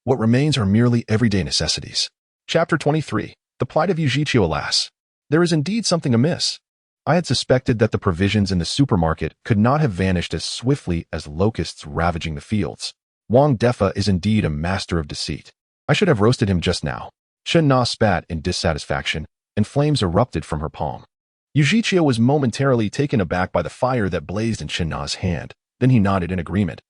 What remains are merely everyday necessities. Chapter 23. The Plight of Yujichio. Alas, there is indeed something amiss. I had suspected that the provisions in the supermarket could not have vanished as swiftly as locusts ravaging the fields. Wang Defa is indeed a master of deceit. I should have roasted him just now. Chen Na spat in dissatisfaction, and flames erupted from her palm. Yujichio was momentarily taken aback by the fire that blazed in Chen Na's hand. Then he nodded in agreement,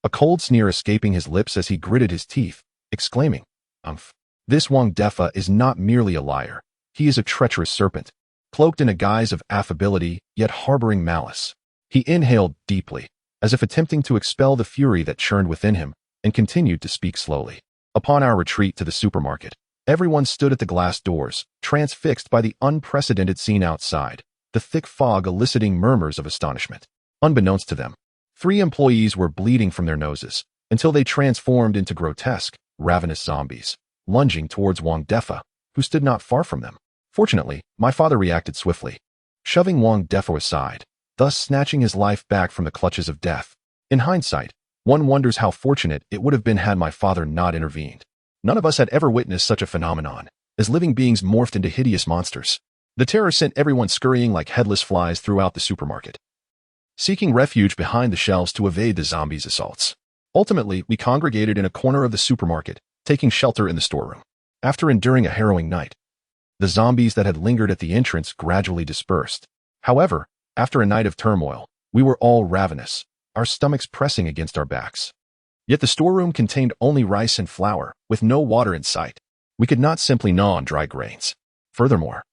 a cold sneer escaping his lips as he gritted his teeth, exclaiming, "Umph. This Wang Defa is not merely a liar. He is a treacherous serpent, cloaked in a guise of affability, yet harboring malice." He inhaled deeply, as if attempting to expel the fury that churned within him, and continued to speak slowly. Upon our retreat to the supermarket, everyone stood at the glass doors, transfixed by the unprecedented scene outside, the thick fog eliciting murmurs of astonishment. Unbeknownst to them, 3 employees were bleeding from their noses, until they transformed into grotesque, ravenous zombies, lunging towards Wang Defa, who stood not far from them. Fortunately, my father reacted swiftly, shoving Wang Defa aside, thus snatching his life back from the clutches of death. In hindsight, one wonders how fortunate it would have been had my father not intervened. None of us had ever witnessed such a phenomenon, as living beings morphed into hideous monsters. The terror sent everyone scurrying like headless flies throughout the supermarket, seeking refuge behind the shelves to evade the zombies' assaults. Ultimately, we congregated in a corner of the supermarket, taking shelter in the storeroom. After enduring a harrowing night, the zombies that had lingered at the entrance gradually dispersed. However, after a night of turmoil, we were all ravenous, our stomachs pressing against our backs. Yet the storeroom contained only rice and flour, with no water in sight. We could not simply gnaw on dry grains. Furthermore,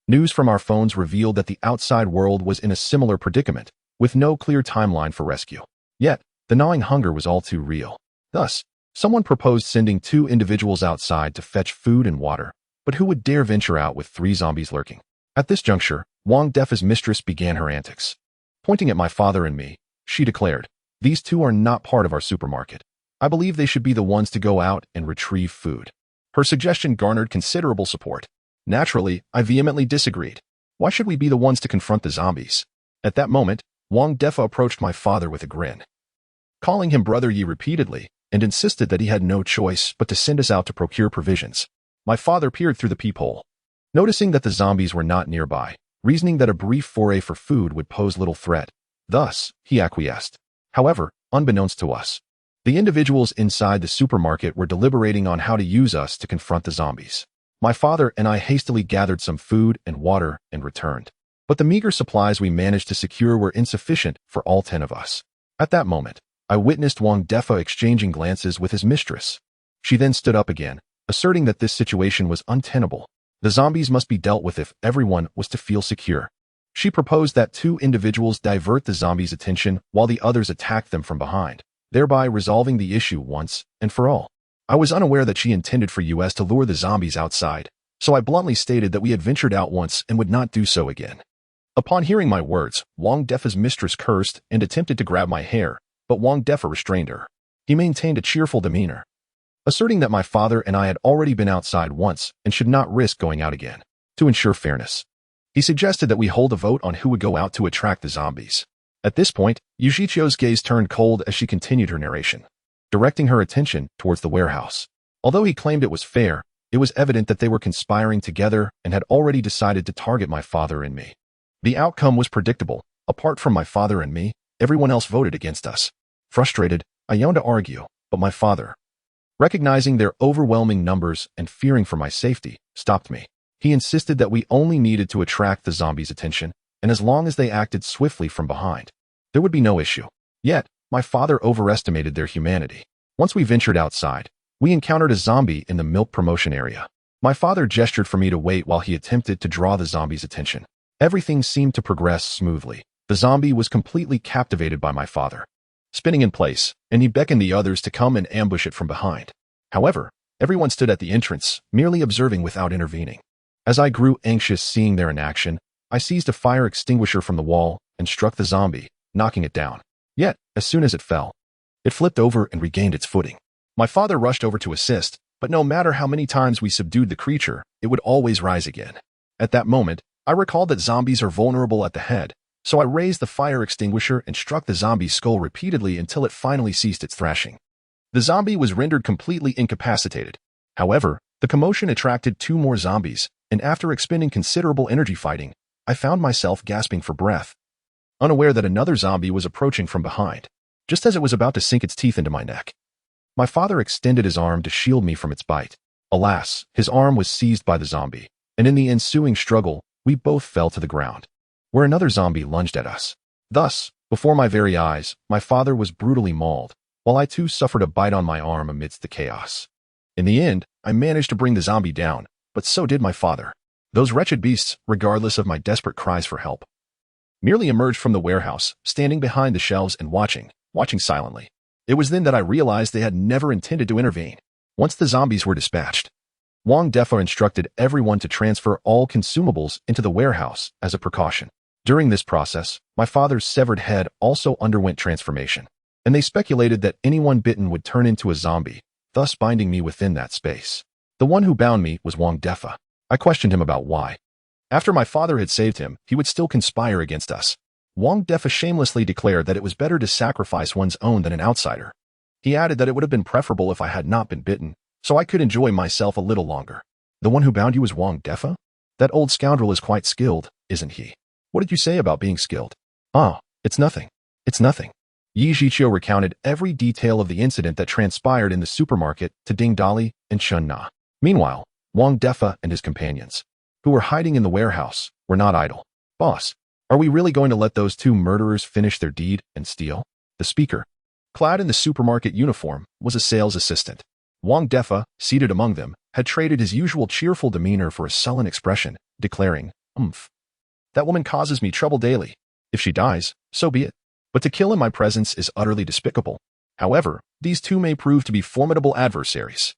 news from our phones revealed that the outside world was in a similar predicament, with no clear timeline for rescue. Yet, the gnawing hunger was all too real. Thus, someone proposed sending 2 individuals outside to fetch food and water, but who would dare venture out with 3 zombies lurking? At this juncture, Wang Defa's mistress began her antics. Pointing at my father and me, she declared, "These two are not part of our supermarket. I believe they should be the ones to go out and retrieve food." Her suggestion garnered considerable support. Naturally, I vehemently disagreed. Why should we be the ones to confront the zombies? At that moment, Wang Defa approached my father with a grin, calling him Brother Yi repeatedly, and insisted that he had no choice but to send us out to procure provisions. My father peered through the peephole, noticing that the zombies were not nearby, reasoning that a brief foray for food would pose little threat. Thus, he acquiesced. However, unbeknownst to us, the individuals inside the supermarket were deliberating on how to use us to confront the zombies. My father and I hastily gathered some food and water and returned. But the meager supplies we managed to secure were insufficient for all 10 of us. At that moment, I witnessed Wang Defa exchanging glances with his mistress. She then stood up again, asserting that this situation was untenable. The zombies must be dealt with if everyone was to feel secure. She proposed that 2 individuals divert the zombies' attention while the others attacked them from behind, thereby resolving the issue once and for all. I was unaware that she intended for us to lure the zombies outside, so I bluntly stated that we had ventured out once and would not do so again. Upon hearing my words, Wang Defa's mistress cursed and attempted to grab my hair, but Wang Defa restrained her. He maintained a cheerful demeanor, asserting that my father and I had already been outside once and should not risk going out again. To ensure fairness, he suggested that we hold a vote on who would go out to attract the zombies. At this point, Yujichio's gaze turned cold as she continued her narration, directing her attention towards the warehouse. Although he claimed it was fair, it was evident that they were conspiring together and had already decided to target my father and me. The outcome was predictable. Apart from my father and me, everyone else voted against us. Frustrated, I yearned to argue, but my father, recognizing their overwhelming numbers and fearing for my safety, stopped me. He insisted that we only needed to attract the zombies' attention, and as long as they acted swiftly from behind, there would be no issue. Yet, my father overestimated their humanity. Once we ventured outside, we encountered a zombie in the milk promotion area. My father gestured for me to wait while he attempted to draw the zombie's attention. Everything seemed to progress smoothly. The zombie was completely captivated by my father, spinning in place, and he beckoned the others to come and ambush it from behind. However, everyone stood at the entrance, merely observing without intervening. As I grew anxious seeing their inaction, I seized a fire extinguisher from the wall and struck the zombie, knocking it down. Yet, as soon as it fell, it flipped over and regained its footing. My father rushed over to assist, but no matter how many times we subdued the creature, it would always rise again. At that moment, I recalled that zombies are vulnerable at the head, so I raised the fire extinguisher and struck the zombie's skull repeatedly until it finally ceased its thrashing. The zombie was rendered completely incapacitated. However, the commotion attracted 2 more zombies, and after expending considerable energy fighting, I found myself gasping for breath, unaware that another zombie was approaching from behind, just as it was about to sink its teeth into my neck. My father extended his arm to shield me from its bite. Alas, his arm was seized by the zombie, and in the ensuing struggle, we both fell to the ground, where another zombie lunged at us. Thus, before my very eyes, my father was brutally mauled, while I too suffered a bite on my arm amidst the chaos. In the end, I managed to bring the zombie down, but so did my father. Those wretched beasts, regardless of my desperate cries for help, merely emerged from the warehouse, standing behind the shelves and watching silently. It was then that I realized they had never intended to intervene. Once the zombies were dispatched, Wang Defa instructed everyone to transfer all consumables into the warehouse as a precaution. During this process, my father's severed head also underwent transformation, and they speculated that anyone bitten would turn into a zombie, thus binding me within that space. The one who bound me was Wang Defa. I questioned him about why. After my father had saved him, he would still conspire against us. Wang Defa shamelessly declared that it was better to sacrifice one's own than an outsider. He added that it would have been preferable if I had not been bitten, so I could enjoy myself a little longer. The one who bound you was Wang Defa? That old scoundrel is quite skilled, isn't he? What did you say about being skilled? Ah, it's nothing. It's nothing. Yi Zhiqiu recounted every detail of the incident that transpired in the supermarket to Ding Dali and Chun Na. Meanwhile, Wang Defa and his companions, who were hiding in the warehouse, were not idle. Boss, are we really going to let those 2 murderers finish their deed and steal? The speaker, clad in the supermarket uniform, was a sales assistant. Wang Defa, seated among them, had traded his usual cheerful demeanor for a sullen expression, declaring, "That woman causes me trouble daily. If she dies, so be it. But to kill in my presence is utterly despicable. However, these 2 may prove to be formidable adversaries."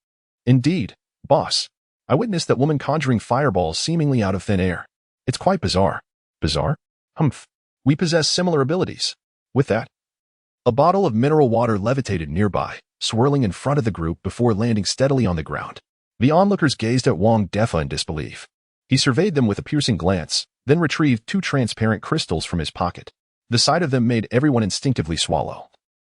Indeed, boss, I witnessed that woman conjuring fireballs seemingly out of thin air. It's quite bizarre. Bizarre? Humph. We possess similar abilities. With that, a bottle of mineral water levitated nearby, swirling in front of the group before landing steadily on the ground. The onlookers gazed at Wang Defa in disbelief. He surveyed them with a piercing glance, then retrieved 2 transparent crystals from his pocket. The sight of them made everyone instinctively swallow,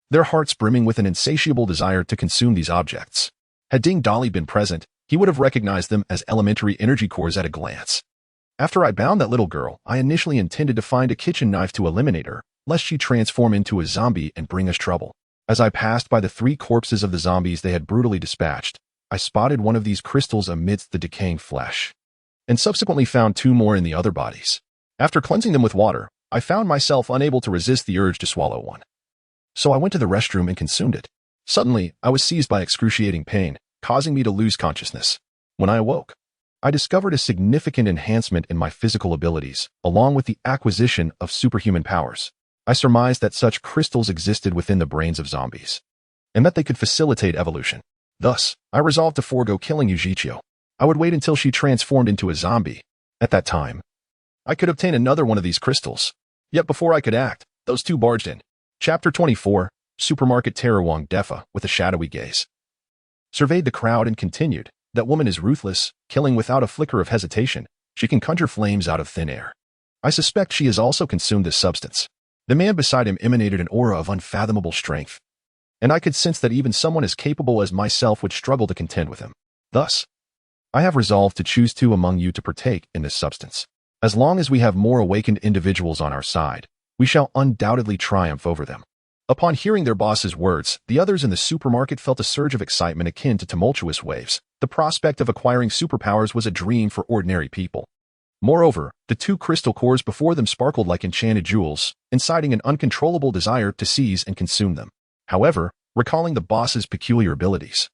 their hearts brimming with an insatiable desire to consume these objects. Had Ding Dali been present, he would have recognized them as elementary energy cores at a glance. After I bound that little girl, I initially intended to find a kitchen knife to eliminate her, lest she transform into a zombie and bring us trouble. As I passed by the 3 corpses of the zombies they had brutally dispatched, I spotted one of these crystals amidst the decaying flesh, and subsequently found 2 more in the other bodies. After cleansing them with water, I found myself unable to resist the urge to swallow one. So I went to the restroom and consumed it. Suddenly, I was seized by excruciating pain, causing me to lose consciousness. When I awoke, I discovered a significant enhancement in my physical abilities, along with the acquisition of superhuman powers. I surmised that such crystals existed within the brains of zombies, and that they could facilitate evolution. Thus, I resolved to forego killing Yujichio. I would wait until she transformed into a zombie. At that time, I could obtain another one of these crystals. Yet before I could act, those 2 barged in. Chapter 24, Supermarket Terror. Wang Defa, with a shadowy gaze, surveyed the crowd and continued, "That woman is ruthless, killing without a flicker of hesitation. She can conjure flames out of thin air. I suspect she has also consumed this substance." The man beside him emanated an aura of unfathomable strength, and I could sense that even someone as capable as myself would struggle to contend with him. Thus, I have resolved to choose 2 among you to partake in this substance. As long as we have more awakened individuals on our side, we shall undoubtedly triumph over them. Upon hearing their boss's words, the others in the supermarket felt a surge of excitement akin to tumultuous waves. The prospect of acquiring superpowers was a dream for ordinary people. Moreover, the 2 crystal cores before them sparkled like enchanted jewels, inciting an uncontrollable desire to seize and consume them. However, recalling the boss's peculiar abilities,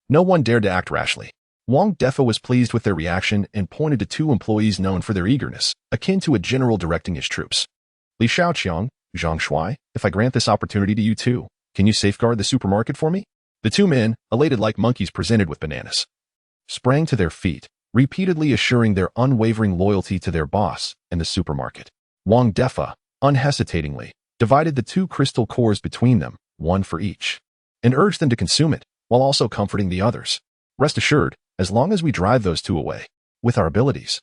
no one dared to act rashly. Wang Defa was pleased with their reaction and pointed to 2 employees known for their eagerness, akin to a general directing his troops. "Li Xiaoqiang, Zhang Shuai, if I grant this opportunity to you 2, can you safeguard the supermarket for me?" The 2 men, elated like monkeys presented with bananas, sprang to their feet, repeatedly assuring their unwavering loyalty to their boss and the supermarket. Wang Defa, unhesitatingly, divided the 2 crystal cores between them, 1 for each, and urged them to consume it, while also comforting the others. "Rest assured, as long as we drive those 2 away, with our abilities,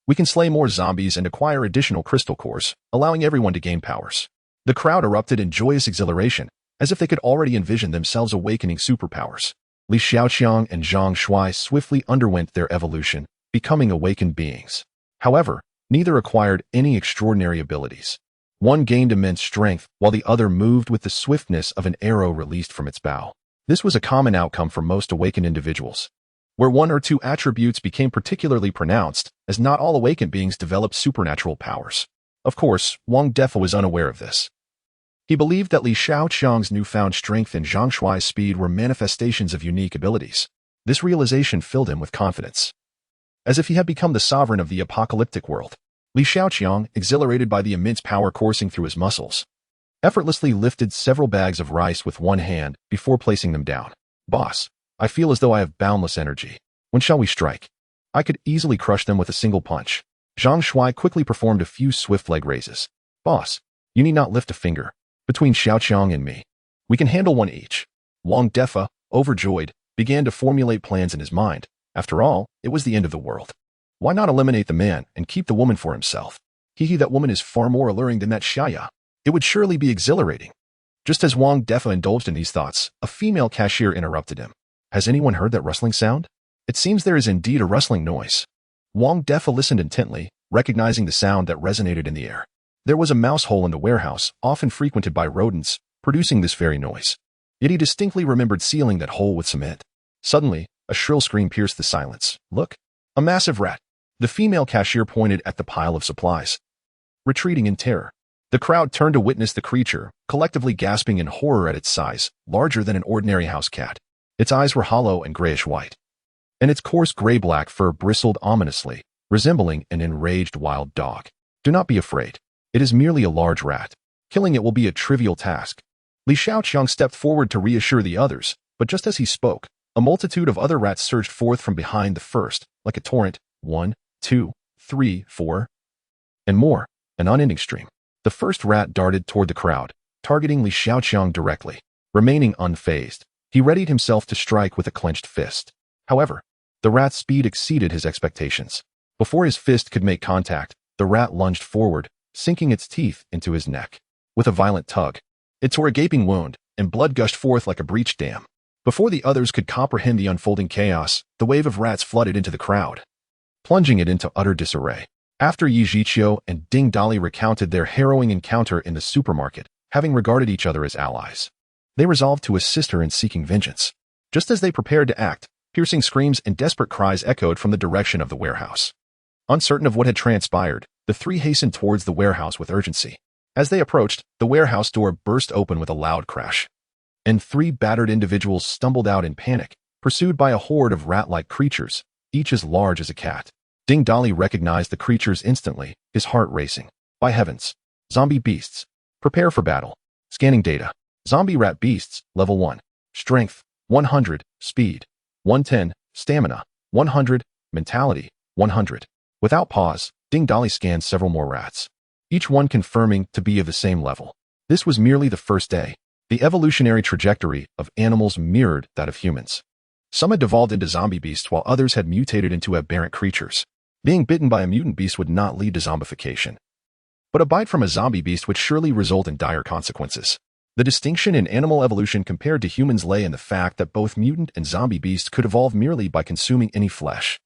we can slay more zombies and acquire additional crystal cores, allowing everyone to gain powers." The crowd erupted in joyous exhilaration, as if they could already envision themselves awakening superpowers. Li Xiaoqiang and Zhang Shuai swiftly underwent their evolution, becoming awakened beings. However, neither acquired any extraordinary abilities. One gained immense strength, while the other moved with the swiftness of an arrow released from its bow. This was a common outcome for most awakened individuals, where 1 or 2 attributes became particularly pronounced, as not all awakened beings developed supernatural powers. Of course, Wang Defa was unaware of this. He believed that Li Xiaoqiang's newfound strength and Zhang Shuai's speed were manifestations of unique abilities. This realization filled him with confidence, as if he had become the sovereign of the apocalyptic world. Li Xiaoqiang, exhilarated by the immense power coursing through his muscles, effortlessly lifted several bags of rice with one hand before placing them down. "Boss, I feel as though I have boundless energy. When shall we strike? I could easily crush them with a single punch." Zhang Shuai quickly performed a few swift leg raises. "Boss, you need not lift a finger. Between Xiaoqiang and me, we can handle 1 each." Wang Defa, overjoyed, began to formulate plans in his mind. After all, it was the end of the world. Why not eliminate the man and keep the woman for himself? That woman is far more alluring than that Xiaya. It would surely be exhilarating. Just as Wang Defa indulged in these thoughts, a female cashier interrupted him. "Has anyone heard that rustling sound? It seems there is indeed a rustling noise." Wang Defa listened intently, recognizing the sound that resonated in the air. There was a mouse hole in the warehouse, often frequented by rodents, producing this very noise. Yet he distinctly remembered sealing that hole with cement. Suddenly, a shrill scream pierced the silence. "Look! A massive rat!" The female cashier pointed at the pile of supplies, retreating in terror. The crowd turned to witness the creature, collectively gasping in horror at its size, larger than an ordinary house cat. Its eyes were hollow and grayish-white, and its coarse gray-black fur bristled ominously, resembling an enraged wild dog. "Do not be afraid. It is merely a large rat. Killing it will be a trivial task." Li Xiaoqiang stepped forward to reassure the others, but just as he spoke, a multitude of other rats surged forth from behind the first, like a torrent. 1, 2, 3, 4. and more, an unending stream. The first rat darted toward the crowd, targeting Li Xiaoqiang directly. Remaining unfazed, he readied himself to strike with a clenched fist. However, the rat's speed exceeded his expectations. Before his fist could make contact, the rat lunged forward, sinking its teeth into his neck. With a violent tug, it tore a gaping wound, and blood gushed forth like a breached dam. Before the others could comprehend the unfolding chaos, the wave of rats flooded into the crowd, plunging it into utter disarray. After Yi Zhiqiu and Ding Dali recounted their harrowing encounter in the supermarket, having regarded each other as allies, they resolved to assist her in seeking vengeance. Just as they prepared to act, piercing screams and desperate cries echoed from the direction of the warehouse. Uncertain of what had transpired, the three hastened towards the warehouse with urgency. As they approached, the warehouse door burst open with a loud crash, and three battered individuals stumbled out in panic, pursued by a horde of rat-like creatures, each as large as a cat. Ding Dali recognized the creatures instantly, his heart racing. By heavens! Zombie beasts. Prepare for battle. Scanning data. Zombie rat beasts, level 1. Strength, 100. Speed, 110. Stamina, 100. Mentality, 100. Without pause, Ding Dali scanned several more rats, each one confirming to be of the same level. This was merely the first day. The evolutionary trajectory of animals mirrored that of humans. Some had evolved into zombie beasts while others had mutated into aberrant creatures. Being bitten by a mutant beast would not lead to zombification, but a bite from a zombie beast would surely result in dire consequences. The distinction in animal evolution compared to humans lay in the fact that both mutant and zombie beasts could evolve merely by consuming any flesh.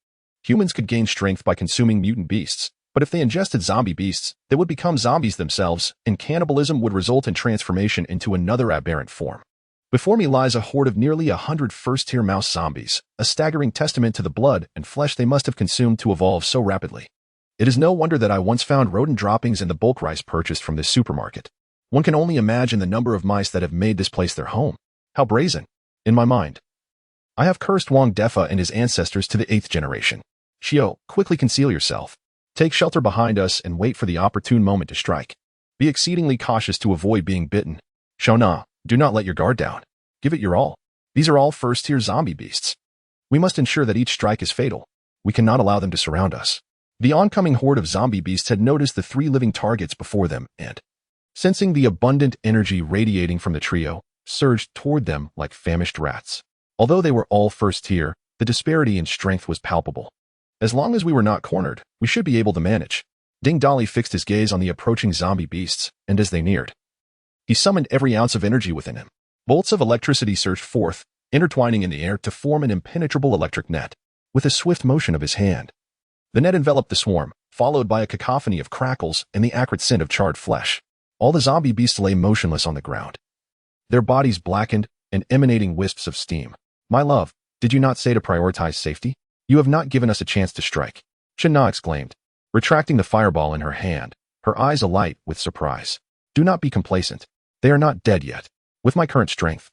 Humans could gain strength by consuming mutant beasts, but if they ingested zombie beasts, they would become zombies themselves, and cannibalism would result in transformation into another aberrant form. Before me lies a horde of nearly 100 first-tier mouse zombies, a staggering testament to the blood and flesh they must have consumed to evolve so rapidly. It is no wonder that I once found rodent droppings in the bulk rice purchased from this supermarket. One can only imagine the number of mice that have made this place their home. How brazen! In my mind, I have cursed Wang Defa and his ancestors to the 8th generation. Xiao, quickly conceal yourself. Take shelter behind us and wait for the opportune moment to strike. Be exceedingly cautious to avoid being bitten. Shona, do not let your guard down. Give it your all. These are all first-tier zombie beasts. We must ensure that each strike is fatal. We cannot allow them to surround us. The oncoming horde of zombie beasts had noticed the three living targets before them and, sensing the abundant energy radiating from the trio, surged toward them like famished rats. Although they were all first-tier, the disparity in strength was palpable. As long as we were not cornered, we should be able to manage. Ding Dali fixed his gaze on the approaching zombie beasts, and as they neared, he summoned every ounce of energy within him. Bolts of electricity surged forth, intertwining in the air to form an impenetrable electric net. With a swift motion of his hand, the net enveloped the swarm, followed by a cacophony of crackles and the acrid scent of charred flesh. All the zombie beasts lay motionless on the ground, their bodies blackened and emanating wisps of steam. My love, did you not say to prioritize safety? You have not given us a chance to strike, Chen Na exclaimed, retracting the fireball in her hand, her eyes alight with surprise. Do not be complacent. They are not dead yet. With my current strength,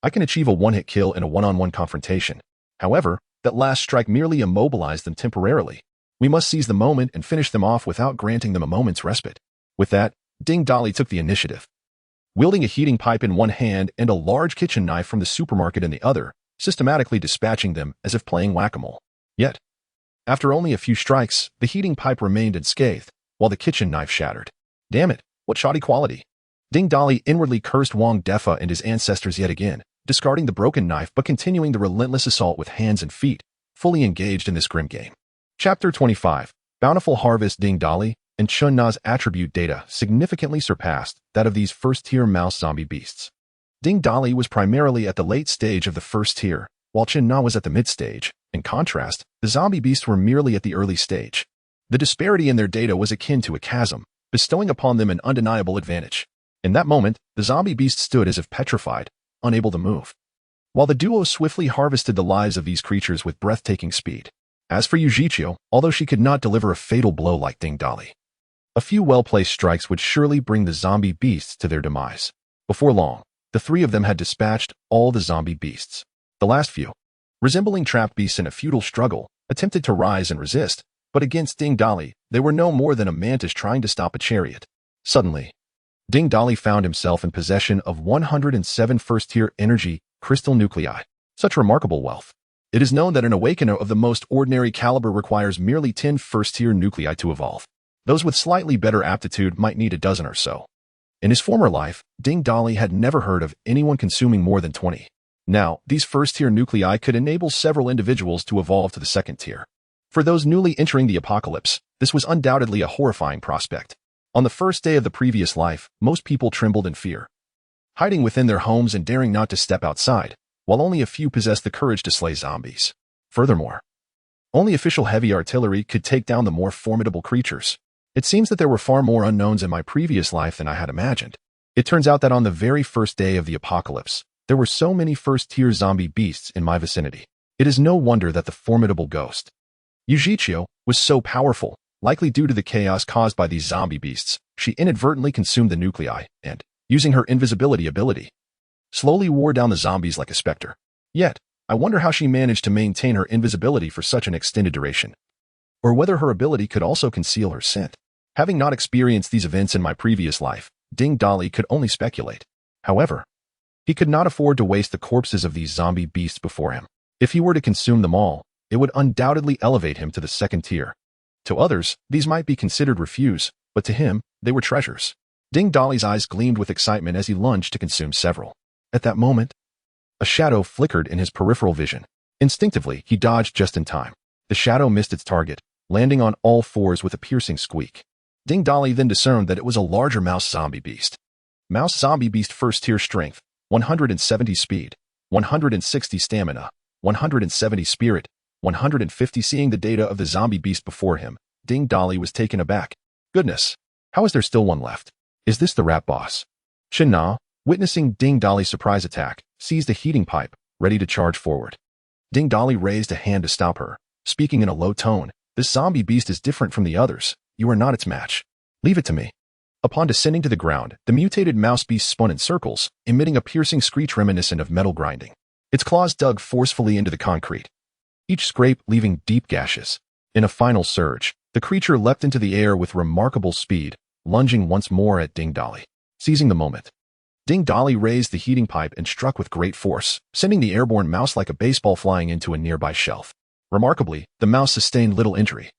I can achieve a one-hit kill in a one-on-one confrontation. However, that last strike merely immobilized them temporarily. We must seize the moment and finish them off without granting them a moment's respite. With that, Ding Dali took the initiative. Wielding a heating pipe in one hand and a large kitchen knife from the supermarket in the other, systematically dispatching them as if playing whack-a-mole. Yet, after only a few strikes, the heating pipe remained unscathed, while the kitchen knife shattered. Damn it, what shoddy quality. Ding Dali inwardly cursed Wang Defa and his ancestors yet again, discarding the broken knife but continuing the relentless assault with hands and feet, fully engaged in this grim game. Chapter 25. Bountiful Harvest. Ding Dali and Chen Na's attribute data significantly surpassed that of these first-tier mouse zombie beasts. Ding Dali was primarily at the late stage of the first tier, while Chen Na was at the mid-stage. In contrast, the zombie beasts were merely at the early stage. The disparity in their data was akin to a chasm, bestowing upon them an undeniable advantage. In that moment, the zombie beast stood as if petrified, unable to move, while the duo swiftly harvested the lives of these creatures with breathtaking speed. As for Yu Zhiqiu, although she could not deliver a fatal blow like Ding Dali, a few well-placed strikes would surely bring the zombie beasts to their demise. Before long, the three of them had dispatched all the zombie beasts. The last few, resembling trapped beasts in a futile struggle, attempted to rise and resist, but against Ding Dali, they were no more than a mantis trying to stop a chariot. Suddenly, Ding Dali found himself in possession of 107 first-tier energy crystal nuclei. Such remarkable wealth. It is known that an awakener of the most ordinary caliber requires merely 10 first-tier nuclei to evolve. Those with slightly better aptitude might need a dozen or so. In his former life, Ding Dali had never heard of anyone consuming more than 20. Now, these first-tier nuclei could enable several individuals to evolve to the second tier. For those newly entering the apocalypse, this was undoubtedly a horrifying prospect. On the first day of the previous life, most people trembled in fear, hiding within their homes and daring not to step outside, while only a few possessed the courage to slay zombies. Furthermore, only official heavy artillery could take down the more formidable creatures. It seems that there were far more unknowns in my previous life than I had imagined. It turns out that on the very first day of the apocalypse, there were so many first-tier zombie beasts in my vicinity. It is no wonder that the formidable ghost, Yujichio, was so powerful. Likely due to the chaos caused by these zombie beasts, she inadvertently consumed the nuclei and, using her invisibility ability, slowly wore down the zombies like a specter. Yet, I wonder how she managed to maintain her invisibility for such an extended duration, or whether her ability could also conceal her scent. Having not experienced these events in my previous life, Ding Dali could only speculate. However, he could not afford to waste the corpses of these zombie beasts before him. If he were to consume them all, it would undoubtedly elevate him to the second tier. To others, these might be considered refuse, but to him, they were treasures. Ding Dali's eyes gleamed with excitement as he lunged to consume several. At that moment, a shadow flickered in his peripheral vision. Instinctively, he dodged just in time. The shadow missed its target, landing on all fours with a piercing squeak. Ding Dali then discerned that it was a larger mouse zombie beast. Mouse zombie beast first tier strength, 170 speed, 160 stamina, 170 spirit, 150. Seeing the data of the zombie beast before him, Ding Dali was taken aback. Goodness, how is there still one left? Is this the rat boss? Chen Na, witnessing Ding Dali's surprise attack, seized a heating pipe, ready to charge forward. Ding Dali raised a hand to stop her, speaking in a low tone. This zombie beast is different from the others. You are not its match. Leave it to me. Upon descending to the ground, the mutated mouse beast spun in circles, emitting a piercing screech reminiscent of metal grinding. Its claws dug forcefully into the concrete, each scrape leaving deep gashes. In a final surge, the creature leapt into the air with remarkable speed, lunging once more at Ding Dali. Seizing the moment, Ding Dali raised the heating pipe and struck with great force, sending the airborne mouse like a baseball flying into a nearby shelf. Remarkably, the mouse sustained little injury,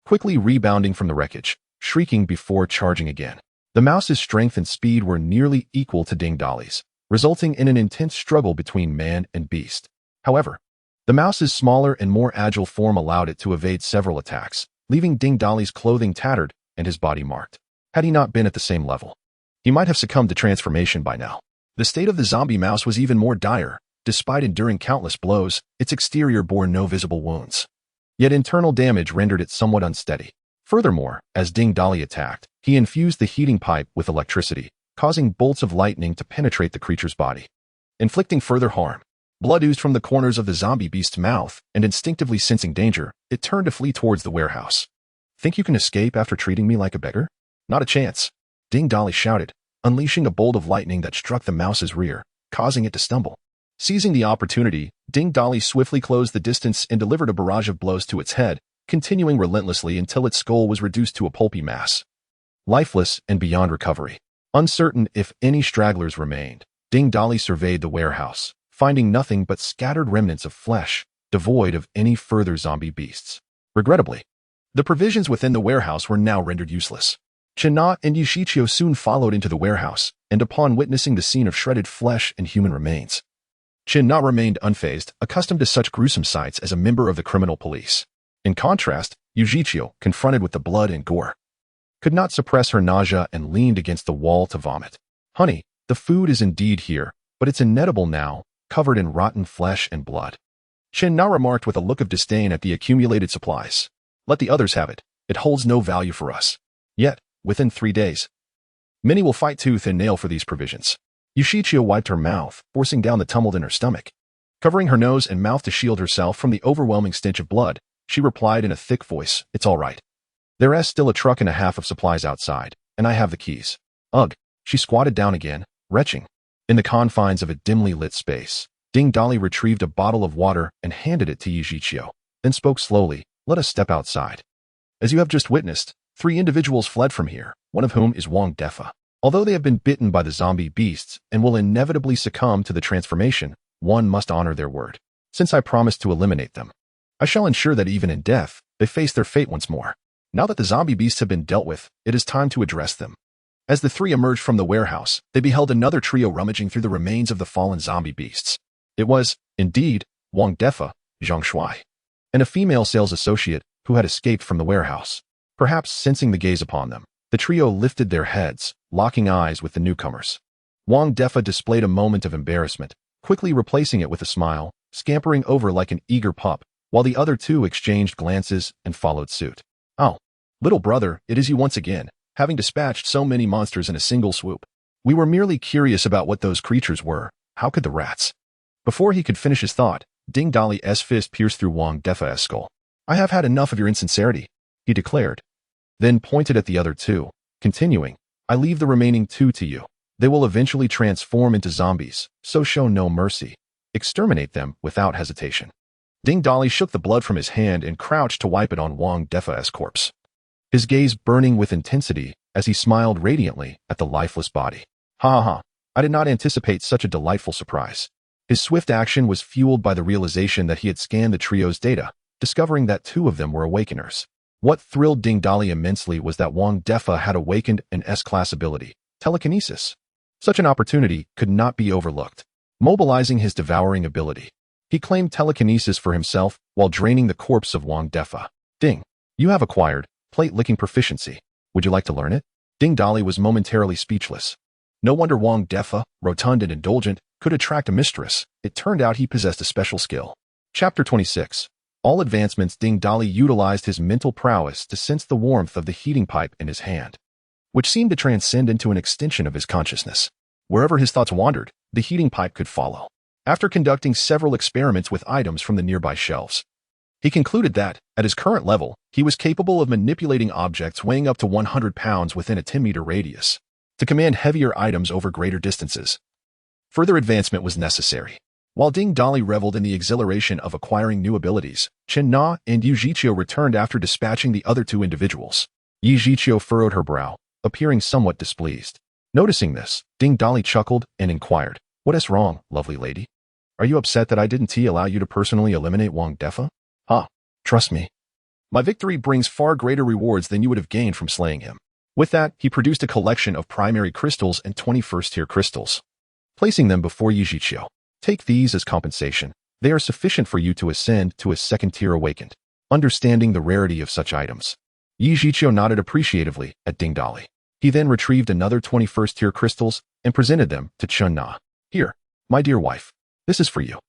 quickly rebounding from the wreckage, shrieking before charging again. The mouse's strength and speed were nearly equal to Ding Dali's, resulting in an intense struggle between man and beast. However, the mouse's smaller and more agile form allowed it to evade several attacks, leaving Ding Dali's clothing tattered and his body marked. Had he not been at the same level, he might have succumbed to transformation by now. The state of the zombie mouse was even more dire. Despite enduring countless blows, its exterior bore no visible wounds. Yet internal damage rendered it somewhat unsteady. Furthermore, as Ding Dali attacked, he infused the heating pipe with electricity, causing bolts of lightning to penetrate the creature's body, inflicting further harm. Blood oozed from the corners of the zombie beast's mouth, and instinctively sensing danger, it turned to flee towards the warehouse. Think you can escape after treating me like a beggar? Not a chance. Ding Dali shouted, unleashing a bolt of lightning that struck the mouse's rear, causing it to stumble. Seizing the opportunity, Ding Dali swiftly closed the distance and delivered a barrage of blows to its head, continuing relentlessly until its skull was reduced to a pulpy mass, lifeless and beyond recovery. Uncertain if any stragglers remained, Ding Dali surveyed the warehouse, finding nothing but scattered remnants of flesh, devoid of any further zombie beasts. Regrettably, the provisions within the warehouse were now rendered useless. Chen Na and Yujichio soon followed into the warehouse, and upon witnessing the scene of shredded flesh and human remains, Chen Na remained unfazed, accustomed to such gruesome sights as a member of the criminal police. In contrast, Yujichio, confronted with the blood and gore, could not suppress her nausea and leaned against the wall to vomit. Honey, the food is indeed here, but it's inedible now, covered in rotten flesh and blood. Chen Na remarked with a look of disdain at the accumulated supplies. Let the others have it. It holds no value for us. Yet, within 3 days, many will fight tooth and nail for these provisions. Yujichio wiped her mouth, forcing down the tumult in her stomach. Covering her nose and mouth to shield herself from the overwhelming stench of blood, she replied in a thick voice, It's all right. There's still a truck and a half of supplies outside, and I have the keys. Ugh. She squatted down again, retching. In the confines of a dimly lit space, Ding Dali retrieved a bottle of water and handed it to Yujichio, then spoke slowly, Let us step outside. As you have just witnessed, 3 individuals fled from here, one of whom is Wang Defa. Although they have been bitten by the zombie beasts and will inevitably succumb to the transformation, one must honor their word. Since I promised to eliminate them, I shall ensure that even in death, they face their fate once more. Now that the zombie beasts have been dealt with, it is time to address them. As the three emerged from the warehouse, they beheld another trio rummaging through the remains of the fallen zombie beasts. It was, indeed, Wang Defa, Zhang Shuai, and a female sales associate who had escaped from the warehouse. Perhaps sensing the gaze upon them, the trio lifted their heads, locking eyes with the newcomers. Wang Defa displayed a moment of embarrassment, quickly replacing it with a smile, scampering over like an eager pup, while the other two exchanged glances and followed suit. "Oh, little brother, it is you once again, having dispatched so many monsters in a single swoop. We were merely curious about what those creatures were. How could the rats?" Before he could finish his thought, Ding Dali's fist pierced through Wang Defa's skull. "I have had enough of your insincerity," he declared, then pointed at the other two, continuing, "I leave the remaining two to you. They will eventually transform into zombies, so show no mercy. Exterminate them without hesitation." Ding Dali shook the blood from his hand and crouched to wipe it on Wang Defa's corpse, his gaze burning with intensity as he smiled radiantly at the lifeless body. "Ha ha ha, I did not anticipate such a delightful surprise." His swift action was fueled by the realization that he had scanned the trio's data, discovering that two of them were awakeners. What thrilled Ding Dali immensely was that Wang Defa had awakened an S-class ability, telekinesis. Such an opportunity could not be overlooked. Mobilizing his devouring ability, he claimed telekinesis for himself while draining the corpse of Wang Defa. "Ding, you have acquired plate-licking proficiency. Would you like to learn it?" Ding Dali was momentarily speechless. No wonder Wang Defa, rotund and indulgent, could attract a mistress. It turned out he possessed a special skill. Chapter 26. All advancements. Ding Dali utilized his mental prowess to sense the warmth of the heating pipe in his hand, which seemed to transcend into an extension of his consciousness. Wherever his thoughts wandered, the heating pipe could follow. After conducting several experiments with items from the nearby shelves, he concluded that, at his current level, he was capable of manipulating objects weighing up to 100 pounds within a 10-meter radius to command heavier items over greater distances. Further advancement was necessary. While Ding Dali reveled in the exhilaration of acquiring new abilities, Chen Na and Yu Zhiqiu returned after dispatching the other two individuals. Yu Zhiqiu furrowed her brow, appearing somewhat displeased. Noticing this, Ding Dali chuckled and inquired, "What is wrong, lovely lady? Are you upset that I didn't allow you to personally eliminate Wang Defa?" Trust me. My victory brings far greater rewards than you would have gained from slaying him." With that, he produced a collection of primary crystals and 21st-tier crystals, placing them before Yu Zhiqiu. "Take these as compensation. They are sufficient for you to ascend to a second-tier awakened." Understanding the rarity of such items, Yu Zhiqiu nodded appreciatively at Ding Dali. He then retrieved another 21st-tier crystals and presented them to Chen Na. "Here, my dear wife, this is for you."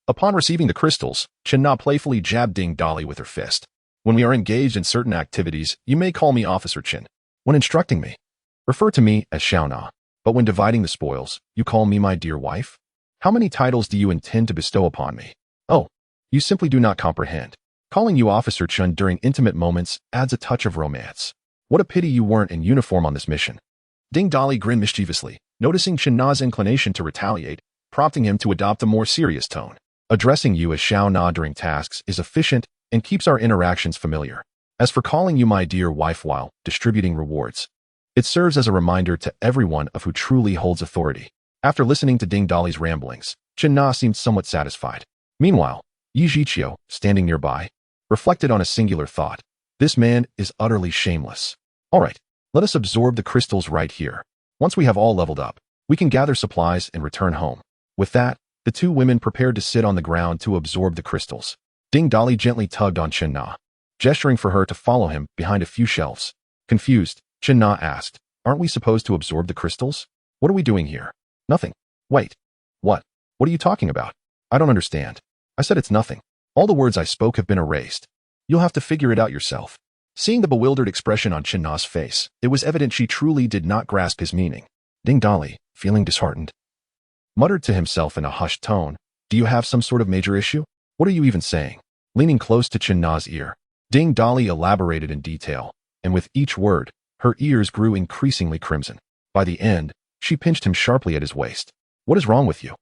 Upon receiving the crystals, Chen Na playfully jabbed Ding Dali with her fist. "When we are engaged in certain activities, you may call me Officer Chen. When instructing me, refer to me as Xiao Na. But when dividing the spoils, you call me my dear wife? How many titles do you intend to bestow upon me? Oh, you simply do not comprehend. Calling you Officer Chen during intimate moments adds a touch of romance. What a pity you weren't in uniform on this mission." Ding Dali grinned mischievously, noticing Chen Na's inclination to retaliate, prompting him to adopt a more serious tone. "Addressing you as Xiao Na during tasks is efficient and keeps our interactions familiar. As for calling you my dear wife while distributing rewards, it serves as a reminder to everyone of who truly holds authority." After listening to Ding Dali's ramblings, Chen Na seemed somewhat satisfied. Meanwhile, Yu Zhiqiu, standing nearby, reflected on a singular thought. This man is utterly shameless. All right, let us absorb the crystals right here. Once we have all leveled up, we can gather supplies and return home. With that, the two women prepared to sit on the ground to absorb the crystals. Ding Dali gently tugged on Chen Na, gesturing for her to follow him behind a few shelves. Confused, Chen Na asked, "Aren't we supposed to absorb the crystals? What are we doing here?" "Nothing." "Wait. What? What are you talking about? I don't understand." "I said it's nothing. All the words I spoke have been erased. You'll have to figure it out yourself." Seeing the bewildered expression on Chen Na's face, it was evident she truly did not grasp his meaning. Ding Dali, feeling disheartened, muttered to himself in a hushed tone, "Do you have some sort of major issue? What are you even saying?" Leaning close to Chen Na's ear, Ding Dali elaborated in detail, and with each word, her ears grew increasingly crimson. By the end, she pinched him sharply at his waist. "What is wrong with you?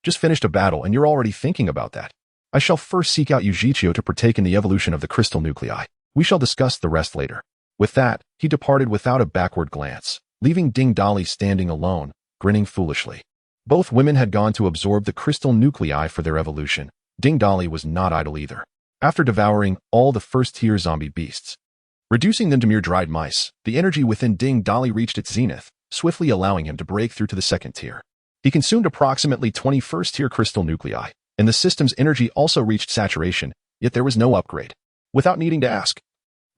Just finished a battle and you're already thinking about that. I shall first seek out Yu Zhiqiu to partake in the evolution of the crystal nuclei. We shall discuss the rest later." With that, he departed without a backward glance, leaving Ding Dali standing alone, grinning foolishly. Both women had gone to absorb the crystal nuclei for their evolution. Ding Dali was not idle either. After devouring all the first-tier zombie beasts, Reducing them to mere dried mice, the energy within Ding Dali reached its zenith, swiftly allowing him to break through to the second tier. He consumed approximately 20 first-tier crystal nuclei, and the system's energy also reached saturation, yet there was no upgrade. Without needing to ask,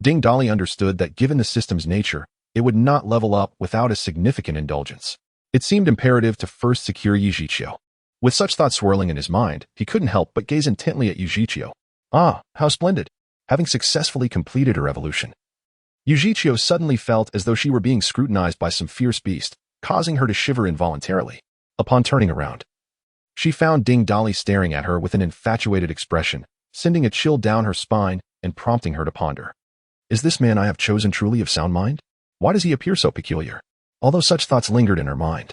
Ding Dali understood that given the system's nature, it would not level up without a significant indulgence. It seemed imperative to first secure Yujiqiu. With such thoughts swirling in his mind, he couldn't help but gaze intently at Yujiqiu. Ah, how splendid! Having successfully completed her evolution, Yujiqiu suddenly felt as though she were being scrutinized by some fierce beast, causing her to shiver involuntarily. Upon turning around, she found Ding Dali staring at her with an infatuated expression, sending a chill down her spine and prompting her to ponder. Is this man I have chosen truly of sound mind? Why does he appear so peculiar? Although such thoughts lingered in her mind,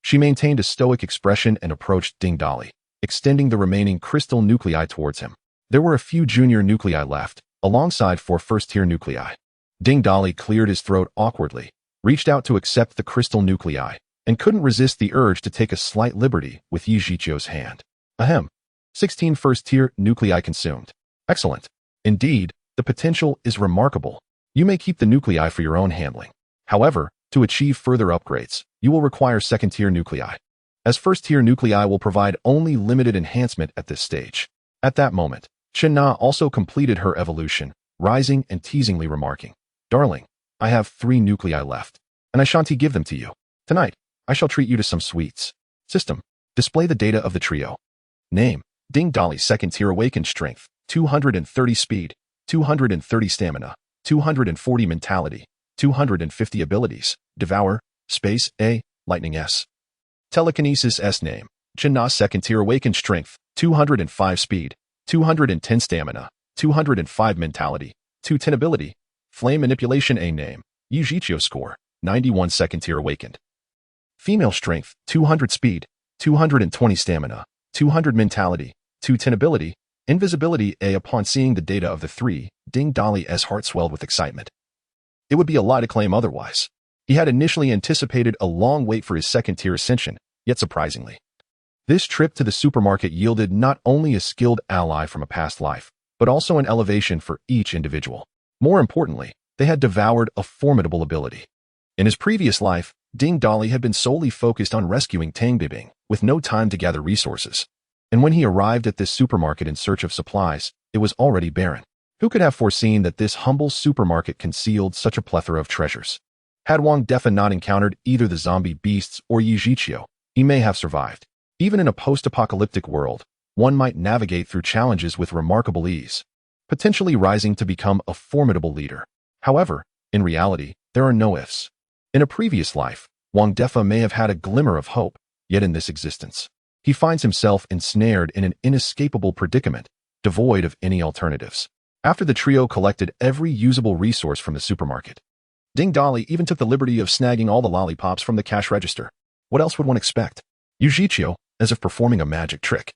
she maintained a stoic expression and approached Ding Dali, extending the remaining crystal nuclei towards him. There were a few junior nuclei left, alongside 4 first-tier nuclei. Ding Dali cleared his throat awkwardly, reached out to accept the crystal nuclei, and couldn't resist the urge to take a slight liberty with Yujiqiu's hand. Ahem. 16 first-tier nuclei consumed. Excellent. Indeed, the potential is remarkable. You may keep the nuclei for your own handling. However, to achieve further upgrades, you will require second-tier nuclei, as first-tier nuclei will provide only limited enhancement at this stage. At that moment, Chen Na also completed her evolution, rising and teasingly remarking, Darling, I have 3 nuclei left, and I shan't give them to you. Tonight, I shall treat you to some sweets. System. Display the data of the trio. Name. Ding Dali second-tier awakened strength, 230 speed, 230 stamina, 240 mentality, 250 abilities. Devour, Space A, Lightning S. Telekinesis S. Name. Chen Na second-tier awakened strength, 205 speed, 210 stamina, 205 mentality, 210 ability. Flame manipulation A. Name. Yujiqiu score, 91 second-tier awakened. Female strength, 200 speed, 220 stamina, 200 mentality, 210 ability. Invisibility A. Upon seeing the data of the 3, Ding Dali's heart swelled with excitement. It would be a lie to claim otherwise. He had initially anticipated a long wait for his second-tier ascension, yet surprisingly, this trip to the supermarket yielded not only a skilled ally from a past life, but also an elevation for each individual. More importantly, they had devoured a formidable ability. In his previous life, Ding Dali had been solely focused on rescuing Tang Bibing, with no time to gather resources. And when he arrived at this supermarket in search of supplies, it was already barren. Who could have foreseen that this humble supermarket concealed such a plethora of treasures? Had Wang Defa not encountered either the zombie beasts or Yujiqiu, he may have survived. Even in a post-apocalyptic world, one might navigate through challenges with remarkable ease, potentially rising to become a formidable leader. However, in reality, there are no ifs. In a previous life, Wang Defa may have had a glimmer of hope, yet in this existence, he finds himself ensnared in an inescapable predicament, devoid of any alternatives. After the trio collected every usable resource from the supermarket, Ding Dali even took the liberty of snagging all the lollipops from the cash register. What else would one expect? Yujiqiu, as if performing a magic trick,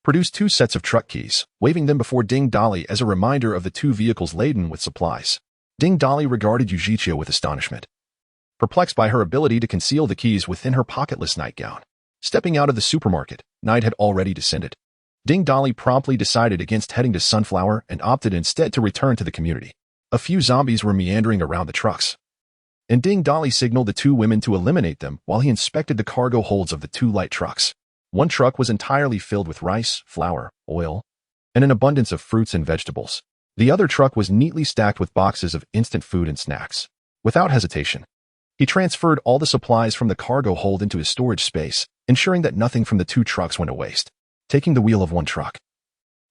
produced 2 sets of truck keys, waving them before Ding Dali as a reminder of the 2 vehicles laden with supplies. Ding Dali regarded Yujiqiu with astonishment, perplexed by her ability to conceal the keys within her pocketless nightgown. Stepping out of the supermarket, night had already descended. Ding Dali promptly decided against heading to Sunflower and opted instead to return to the community. A few zombies were meandering around the trucks, and Ding Dali signaled the 2 women to eliminate them while he inspected the cargo holds of the 2 light trucks. One truck was entirely filled with rice, flour, oil, and an abundance of fruits and vegetables. The other truck was neatly stacked with boxes of instant food and snacks. Without hesitation, he transferred all the supplies from the cargo hold into his storage space, ensuring that nothing from the 2 trucks went to waste. Taking the wheel of one truck,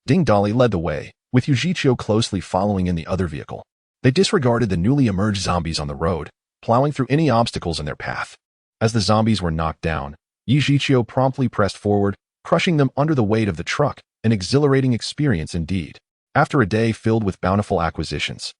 Ding Dali led the way, with Yujiqiu closely following in the other vehicle. They disregarded the newly emerged zombies on the road, plowing through any obstacles in their path. As the zombies were knocked down, Yujiqiu promptly pressed forward, crushing them under the weight of the truck, an exhilarating experience indeed. After a day filled with bountiful acquisitions,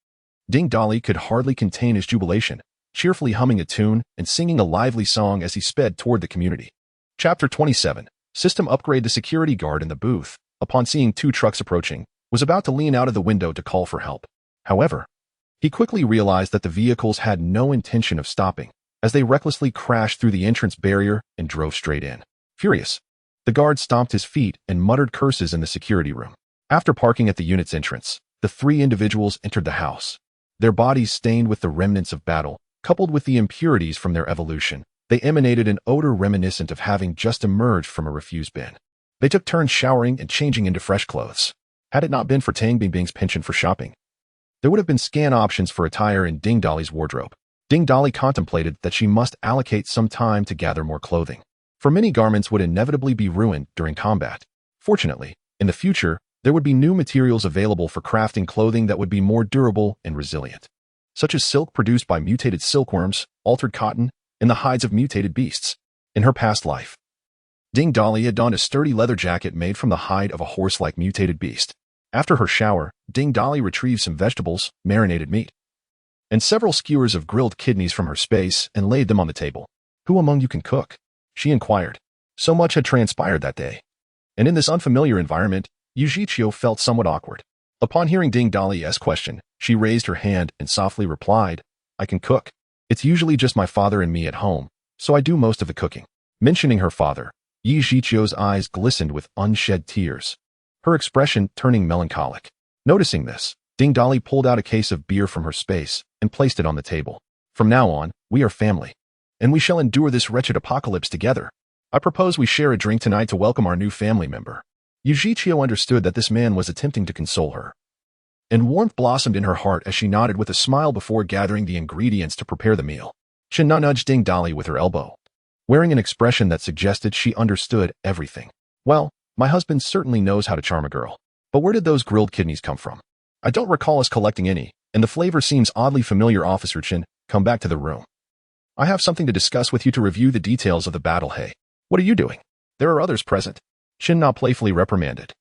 Ding Dali could hardly contain his jubilation, cheerfully humming a tune and singing a lively song as he sped toward the community. Chapter 27. System upgrade. The security guard in the booth, upon seeing 2 trucks approaching, was about to lean out of the window to call for help. However, he quickly realized that the vehicles had no intention of stopping, as they recklessly crashed through the entrance barrier and drove straight in. Furious, the guard stomped his feet and muttered curses in the security room. After parking at the unit's entrance, the 3 individuals entered the house. Their bodies stained with the remnants of battle, coupled with the impurities from their evolution, they emanated an odor reminiscent of having just emerged from a refuse bin. They took turns showering and changing into fresh clothes. Had it not been for Tang Bingbing's penchant for shopping, there would have been scant options for attire in Ding Dali's wardrobe. Ding Dali contemplated that she must allocate some time to gather more clothing, for many garments would inevitably be ruined during combat. Fortunately, in the future, there would be new materials available for crafting clothing that would be more durable and resilient, such as silk produced by mutated silkworms, altered cotton, and the hides of mutated beasts. In her past life, Ding Dali had donned a sturdy leather jacket made from the hide of a horse-like mutated beast. After her shower, Ding Dali retrieved some vegetables, marinated meat, and several skewers of grilled kidneys from her space and laid them on the table. "Who among you can cook?" she inquired. So much had transpired that day, and in this unfamiliar environment, Yujichio felt somewhat awkward. Upon hearing Ding Dali's question, she raised her hand and softly replied, "I can cook. It's usually just my father and me at home, so I do most of the cooking." Mentioning her father, Yujichio's eyes glistened with unshed tears, her expression turning melancholic. Noticing this, Ding Dali pulled out a case of beer from her space and placed it on the table. "From now on, we are family, and we shall endure this wretched apocalypse together. I propose we share a drink tonight to welcome our new family member." Yujichio understood that this man was attempting to console her, and warmth blossomed in her heart as she nodded with a smile before gathering the ingredients to prepare the meal. China nudged Ding Dali with her elbow, wearing an expression that suggested she understood everything. "Well, my husband certainly knows how to charm a girl. But where did those grilled kidneys come from? I don't recall us collecting any, and the flavor seems oddly familiar. Officer Chin, come back to the room. I have something to discuss with you to review the details of the battle." "Hey, what are you doing? There are others present," Chin Na playfully reprimanded.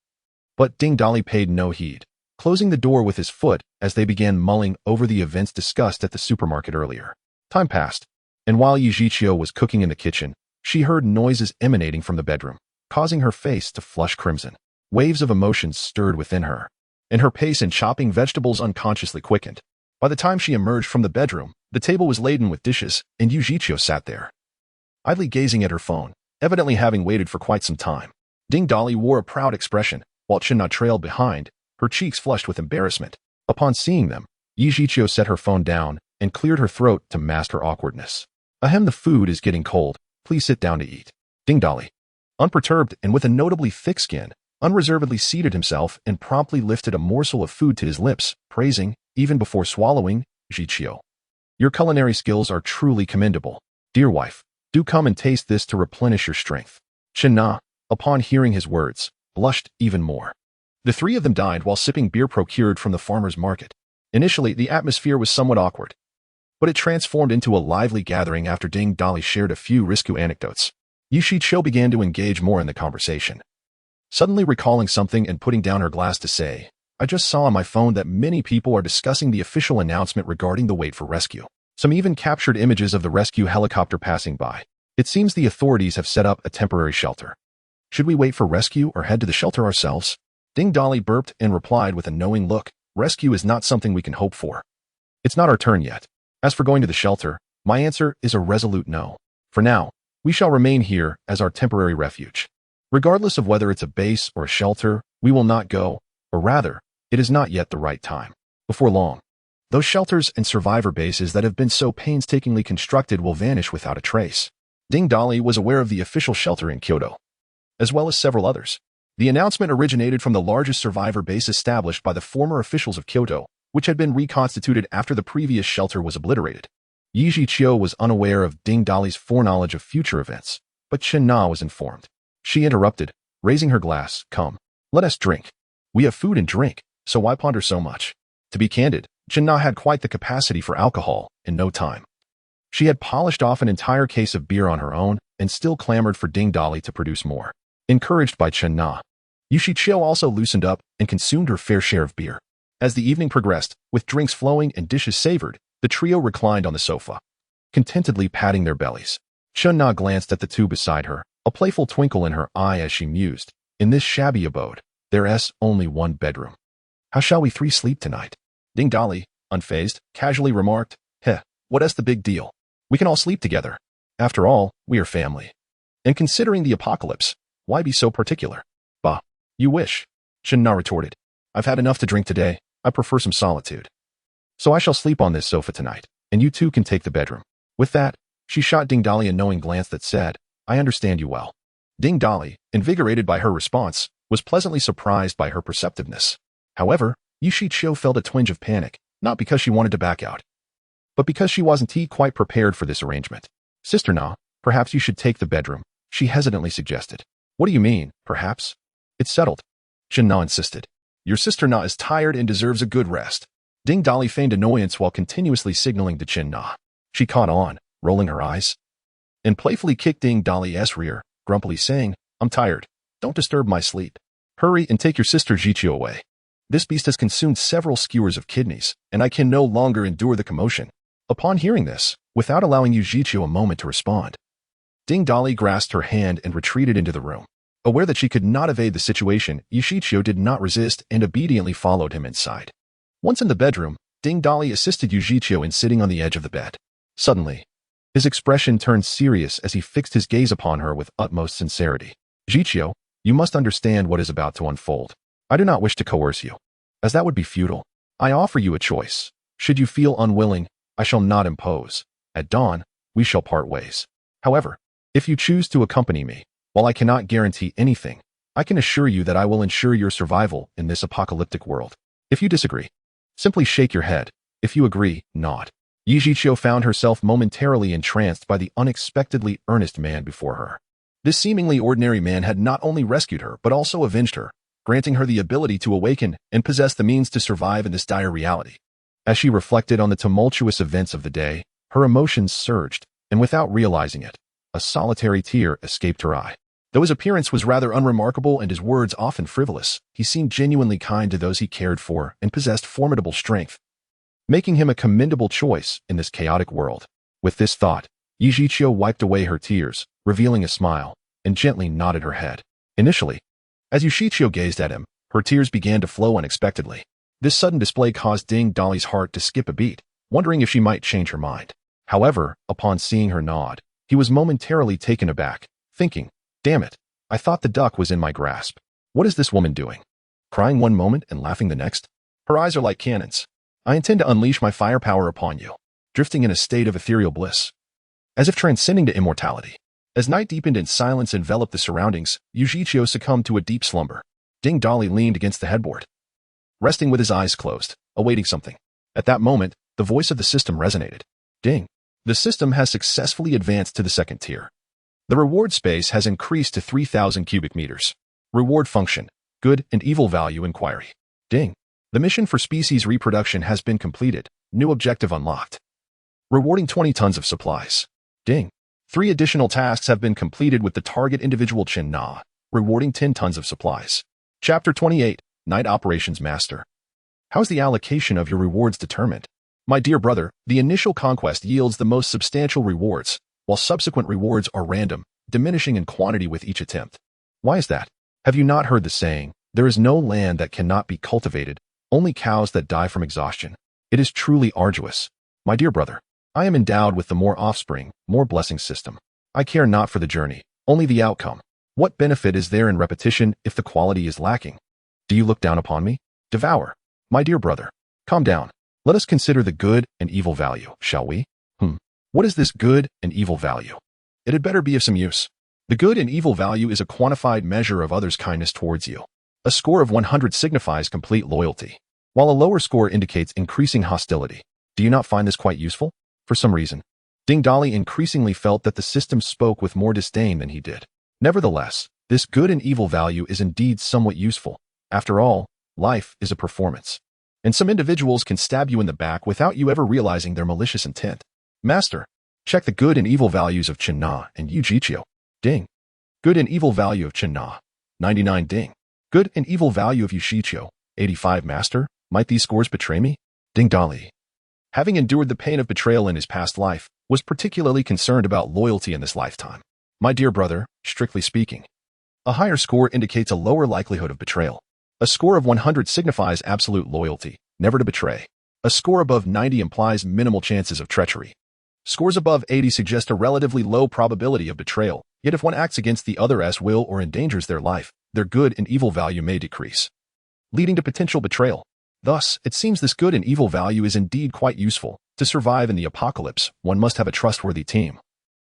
But Ding Dali paid no heed, closing the door with his foot as they began mulling over the events discussed at the supermarket earlier. Time passed, and while Yujichio was cooking in the kitchen, she heard noises emanating from the bedroom, causing her face to flush crimson. Waves of emotions stirred within her, and her pace in chopping vegetables unconsciously quickened. By the time she emerged from the bedroom, the table was laden with dishes, and Yujichio sat there, idly gazing at her phone, evidently having waited for quite some time. Ding Dali wore a proud expression, while Chin Na trailed behind, her cheeks flushed with embarrassment. Upon seeing them, Yujichio set her phone down and cleared her throat to mask her awkwardness. "Ahem, the food is getting cold. Please sit down to eat." Ding Dali, unperturbed and with a notably thick skin, unreservedly seated himself and promptly lifted a morsel of food to his lips, praising, even before swallowing, "Yujichio, your culinary skills are truly commendable. Dear wife, do come and taste this to replenish your strength." Chin Na, upon hearing his words, blushed even more. The three of them dined while sipping beer procured from the farmer's market. Initially, the atmosphere was somewhat awkward, but it transformed into a lively gathering after Ding Dali shared a few risque anecdotes. Yujichio began to engage more in the conversation, suddenly recalling something and putting down her glass to say, "I just saw on my phone that many people are discussing the official announcement regarding the wait for rescue. Some even captured images of the rescue helicopter passing by. It seems the authorities have set up a temporary shelter. Should we wait for rescue or head to the shelter ourselves?" Ding Dali burped and replied with a knowing look, "Rescue is not something we can hope for. It's not our turn yet. As for going to the shelter, my answer is a resolute no. For now, we shall remain here as our temporary refuge. Regardless of whether it's a base or a shelter, we will not go, or rather, it is not yet the right time. Before long, those shelters and survivor bases that have been so painstakingly constructed will vanish without a trace." Ding Dali was aware of the official shelter in Kyoto, as well as several others. The announcement originated from the largest survivor base established by the former officials of Kyoto, which had been reconstituted after the previous shelter was obliterated. Yujichio was unaware of Ding Dali's foreknowledge of future events, but Chin Na was informed. She interrupted, raising her glass, "Come, let us drink. We have food and drink, so why ponder so much?" To be candid, Chin Na had quite the capacity for alcohol in no time. She had polished off an entire case of beer on her own and still clamored for Ding Dali to produce more. Encouraged by Chin Na, Yujichio also loosened up and consumed her fair share of beer. As the evening progressed, with drinks flowing and dishes savored, the trio reclined on the sofa, contentedly patting their bellies. Chin Na glanced at the two beside her, a playful twinkle in her eye as she mused, "In this shabby abode, there's only one bedroom. How shall we three sleep tonight?" Ding Dali, unfazed, casually remarked, "Heh, what's the big deal? We can all sleep together. After all, we are family. And considering the apocalypse, why be so particular?" "Bah, you wish," Chin Na retorted. "I've had enough to drink today. I prefer some solitude." So I shall sleep on this sofa tonight, and you two can take the bedroom. With that, she shot Ding Dali a knowing glance that said, I understand you well. Ding Dali, invigorated by her response, was pleasantly surprised by her perceptiveness. However, Yu Shiqiu felt a twinge of panic, not because she wanted to back out, but because she wasn't quite prepared for this arrangement. Sister Na, perhaps you should take the bedroom, she hesitantly suggested. What do you mean, perhaps? It's settled. Chen Na insisted. Your sister Na is tired and deserves a good rest. Ding Dali feigned annoyance while continuously signaling to Chen Na. She caught on, rolling her eyes, and playfully kicked Ding Dali's rear, grumpily saying, I'm tired. Don't disturb my sleep. Hurry and take your sister Jiqiu away. This beast has consumed several skewers of kidneys, and I can no longer endure the commotion. Upon hearing this, without allowing Yu Jiqiu a moment to respond, Ding Dali grasped her hand and retreated into the room. Aware that she could not evade the situation, Yu Shiqiu did not resist and obediently followed him inside. Once in the bedroom, Ding Dali assisted Yu Jiqiu in sitting on the edge of the bed. Suddenly, his expression turned serious as he fixed his gaze upon her with utmost sincerity. Jiqiu, you must understand what is about to unfold. I do not wish to coerce you, as that would be futile. I offer you a choice. Should you feel unwilling, I shall not impose. At dawn, we shall part ways. However, if you choose to accompany me, while I cannot guarantee anything, I can assure you that I will ensure your survival in this apocalyptic world. If you disagree, simply shake your head. If you agree, nod. Yu Jiqiu found herself momentarily entranced by the unexpectedly earnest man before her. This seemingly ordinary man had not only rescued her but also avenged her, granting her the ability to awaken and possess the means to survive in this dire reality. As she reflected on the tumultuous events of the day, her emotions surged, and without realizing it, a solitary tear escaped her eye. Though his appearance was rather unremarkable and his words often frivolous, he seemed genuinely kind to those he cared for and possessed formidable strength, making him a commendable choice in this chaotic world. With this thought, Yu Jiqiu wiped away her tears, revealing a smile, and gently nodded her head. Initially, as Yu Shiqiu gazed at him, her tears began to flow unexpectedly. This sudden display caused Ding Dali's heart to skip a beat, wondering if she might change her mind. However, upon seeing her nod, he was momentarily taken aback, thinking, damn it, I thought the duck was in my grasp. What is this woman doing? Crying one moment and laughing the next? Her eyes are like cannons. I intend to unleash my firepower upon you, drifting in a state of ethereal bliss, as if transcending to immortality. As night deepened and silence enveloped the surroundings, Yu Jiqiu succumbed to a deep slumber. Ding Dali leaned against the headboard, resting with his eyes closed, awaiting something. At that moment, the voice of the system resonated. Ding. The system has successfully advanced to the second tier. The reward space has increased to 3,000 cubic meters. Reward function, good and evil value inquiry. Ding. The mission for species reproduction has been completed. New objective unlocked. Rewarding 20 tons of supplies. Ding. 3 additional tasks have been completed with the target individual Chen Na, rewarding 10 tons of supplies. Chapter 28, Night Operations Master. How's the allocation of your rewards determined? My dear brother, the initial conquest yields the most substantial rewards, while subsequent rewards are random, diminishing in quantity with each attempt. Why is that? Have you not heard the saying, there is no land that cannot be cultivated, only cows that die from exhaustion? It is truly arduous. My dear brother, I am endowed with the more offspring, more blessings system. I care not for the journey, only the outcome. What benefit is there in repetition if the quality is lacking? Do you look down upon me? Devour. My dear brother, calm down. Let us consider the good and evil value, shall we? What is this good and evil value? It had better be of some use. The good and evil value is a quantified measure of others' kindness towards you. A score of 100 signifies complete loyalty, while a lower score indicates increasing hostility. Do you not find this quite useful? For some reason, Ding Dali increasingly felt that the system spoke with more disdain than he did. Nevertheless, this good and evil value is indeed somewhat useful. After all, life is a performance, and some individuals can stab you in the back without you ever realizing their malicious intent. Master, check the good and evil values of Chen Na and Yu Jiqiu. Ding. Good and evil value of Chen Na, 99 ding. Good and evil value of Yu Shiqiu, 85 master. Might these scores betray me? Ding Dali, having endured the pain of betrayal in his past life, was particularly concerned about loyalty in this lifetime. My dear brother, strictly speaking, a higher score indicates a lower likelihood of betrayal. A score of 100 signifies absolute loyalty, never to betray. A score above 90 implies minimal chances of treachery. Scores above 80 suggest a relatively low probability of betrayal, yet if one acts against the other's will or endangers their life, their good and evil value may decrease, leading to potential betrayal. Thus, it seems this good and evil value is indeed quite useful. To survive in the apocalypse, one must have a trustworthy team.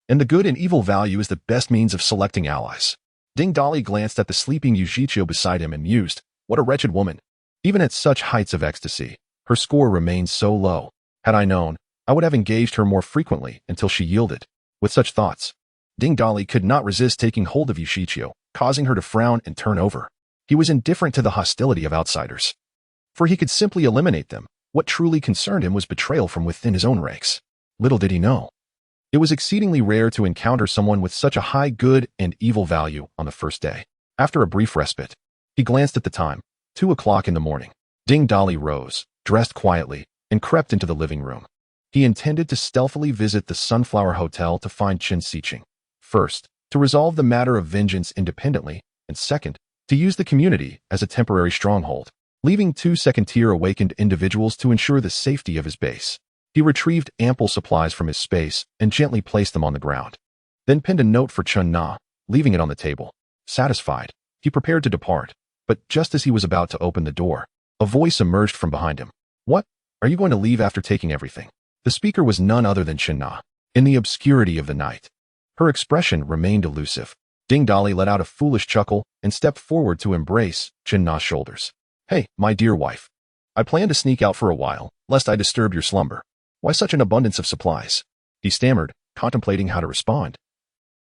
And the good and evil value is the best means of selecting allies. Ding Dali glanced at the sleeping Yujicho beside him and mused, what a wretched woman. Even at such heights of ecstasy, her score remained so low. Had I known, I would have engaged her more frequently until she yielded. With such thoughts, Ding Dali could not resist taking hold of Yujicho, causing her to frown and turn over. He was indifferent to the hostility of outsiders, for he could simply eliminate them. What truly concerned him was betrayal from within his own ranks. Little did he know, it was exceedingly rare to encounter someone with such a high good and evil value on the first day. After a brief respite, he glanced at the time, 2 o'clock in the morning. Ding Dali rose, dressed quietly, and crept into the living room. He intended to stealthily visit the Sunflower Hotel to find Chen Xiqing. First, to resolve the matter of vengeance independently, and second, to use the community as a temporary stronghold, leaving 2 second-tier awakened individuals to ensure the safety of his base. He retrieved ample supplies from his space and gently placed them on the ground, then pinned a note for Chun Na, leaving it on the table. Satisfied, he prepared to depart, but just as he was about to open the door, a voice emerged from behind him. What? Are you going to leave after taking everything? The speaker was none other than Chun Na. In the obscurity of the night, her expression remained elusive. Ding Dali let out a foolish chuckle and stepped forward to embrace Chun Na's shoulders. Hey, my dear wife. I plan to sneak out for a while, lest I disturb your slumber. Why such an abundance of supplies? He stammered, contemplating how to respond.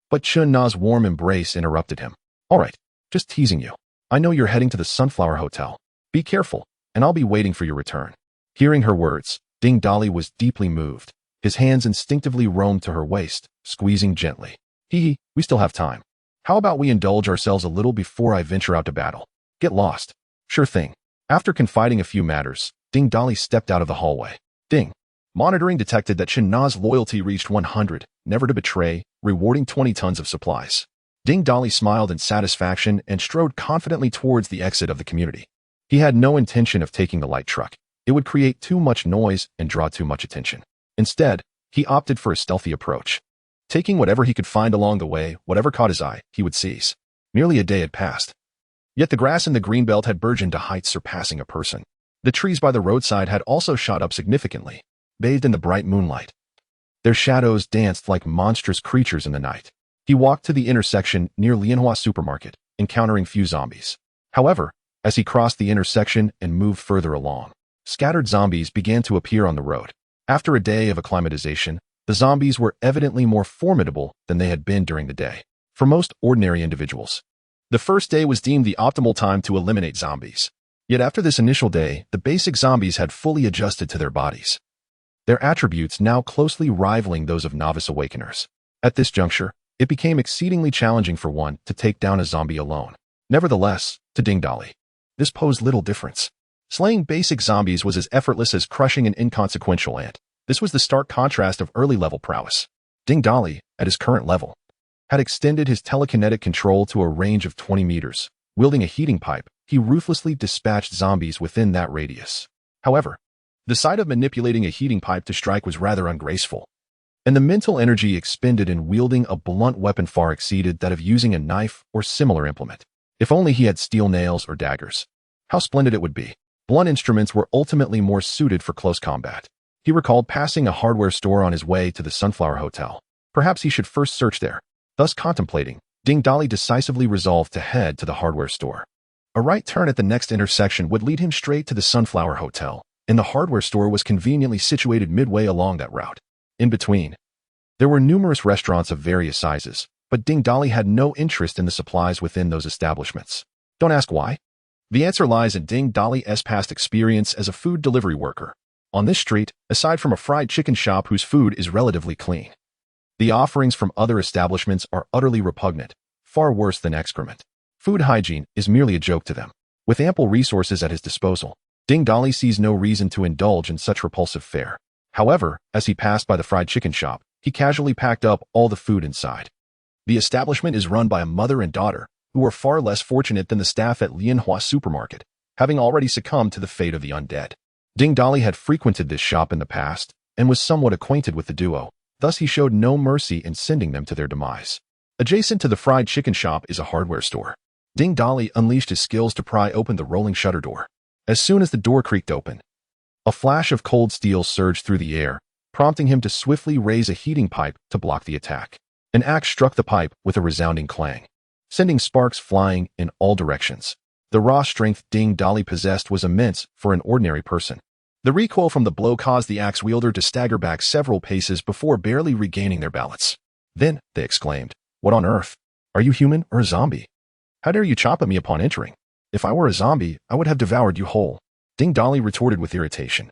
But Chun Na's warm embrace interrupted him. All right, just teasing you. I know you're heading to the Sunflower Hotel. Be careful, and I'll be waiting for your return. Hearing her words, Ding Dali was deeply moved. His hands instinctively roamed to her waist, squeezing gently. We still have time. How about we indulge ourselves a little before I venture out to battle? Get lost. Sure thing. After confiding a few matters, Ding Dali stepped out of the hallway. Ding. Monitoring detected that Chun Na's loyalty reached 100, never to betray, rewarding 20 tons of supplies. Ding Dali smiled in satisfaction and strode confidently towards the exit of the community. He had no intention of taking the light truck. It would create too much noise and draw too much attention. Instead, he opted for a stealthy approach. Taking whatever he could find along the way, whatever caught his eye, he would seize. Nearly a day had passed. Yet the grass in the greenbelt had burgeoned to heights surpassing a person. The trees by the roadside had also shot up significantly, bathed in the bright moonlight. Their shadows danced like monstrous creatures in the night. He walked to the intersection near Lianhua Supermarket, encountering few zombies. However, as he crossed the intersection and moved further along, scattered zombies began to appear on the road. After a day of acclimatization, the zombies were evidently more formidable than they had been during the day. For most ordinary individuals, the first day was deemed the optimal time to eliminate zombies. Yet after this initial day, the basic zombies had fully adjusted to their bodies, their attributes now closely rivaling those of novice awakeners. At this juncture, it became exceedingly challenging for one to take down a zombie alone. Nevertheless, to Ding Dali, this posed little difference. Slaying basic zombies was as effortless as crushing an inconsequential ant. This was the stark contrast of early-level prowess. Ding Dali, at his current level, had extended his telekinetic control to a range of 20 meters. Wielding a heating pipe, he ruthlessly dispatched zombies within that radius. However, the sight of manipulating a heating pipe to strike was rather ungraceful, and the mental energy expended in wielding a blunt weapon far exceeded that of using a knife or similar implement. If only he had steel nails or daggers. How splendid it would be. Blunt instruments were ultimately more suited for close combat. He recalled passing a hardware store on his way to the Sunflower Hotel. Perhaps he should first search there. Thus contemplating, Ding Dali decisively resolved to head to the hardware store. A right turn at the next intersection would lead him straight to the Sunflower Hotel, and the hardware store was conveniently situated midway along that route. In between, there were numerous restaurants of various sizes, but Ding Dali had no interest in the supplies within those establishments. Don't ask why. The answer lies in Ding Dali's past experience as a food delivery worker. On this street, aside from a fried chicken shop whose food is relatively clean, the offerings from other establishments are utterly repugnant, far worse than excrement. Food hygiene is merely a joke to them. With ample resources at his disposal, Ding Dali sees no reason to indulge in such repulsive fare. However, as he passed by the fried chicken shop, he casually packed up all the food inside. The establishment is run by a mother and daughter, who are far less fortunate than the staff at Lianhua Supermarket, having already succumbed to the fate of the undead. Ding Dali had frequented this shop in the past, and was somewhat acquainted with the duo, thus he showed no mercy in sending them to their demise. Adjacent to the fried chicken shop is a hardware store. Ding Dali unleashed his skills to pry open the rolling shutter door. As soon as the door creaked open, a flash of cold steel surged through the air, prompting him to swiftly raise a heating pipe to block the attack. An axe struck the pipe with a resounding clang, sending sparks flying in all directions. The raw strength Ding Dali possessed was immense for an ordinary person. The recoil from the blow caused the axe wielder to stagger back several paces before barely regaining their balance. Then, they exclaimed, "What on earth? Are you human or a zombie? How dare you chop at me upon entering? If I were a zombie, I would have devoured you whole," Ding Dali retorted with irritation.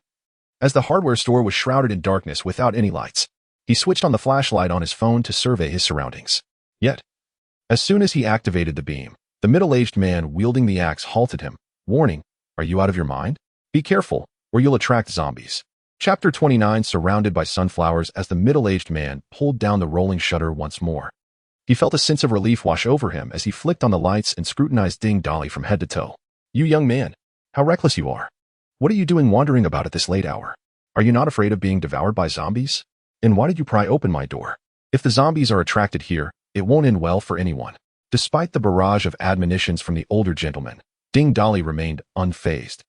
As the hardware store was shrouded in darkness without any lights, he switched on the flashlight on his phone to survey his surroundings. Yet, as soon as he activated the beam, the middle-aged man wielding the axe halted him, warning, "Are you out of your mind? Be careful, or you'll attract zombies." Chapter 29. Surrounded by sunflowers. As the middle-aged man pulled down the rolling shutter once more, he felt a sense of relief wash over him as he flicked on the lights and scrutinized Ding Dali from head to toe. "You young man, how reckless you are. What are you doing wandering about at this late hour? Are you not afraid of being devoured by zombies? And why did you pry open my door? If the zombies are attracted here, it won't end well for anyone." Despite the barrage of admonitions from the older gentleman, Ding Dali remained unfazed,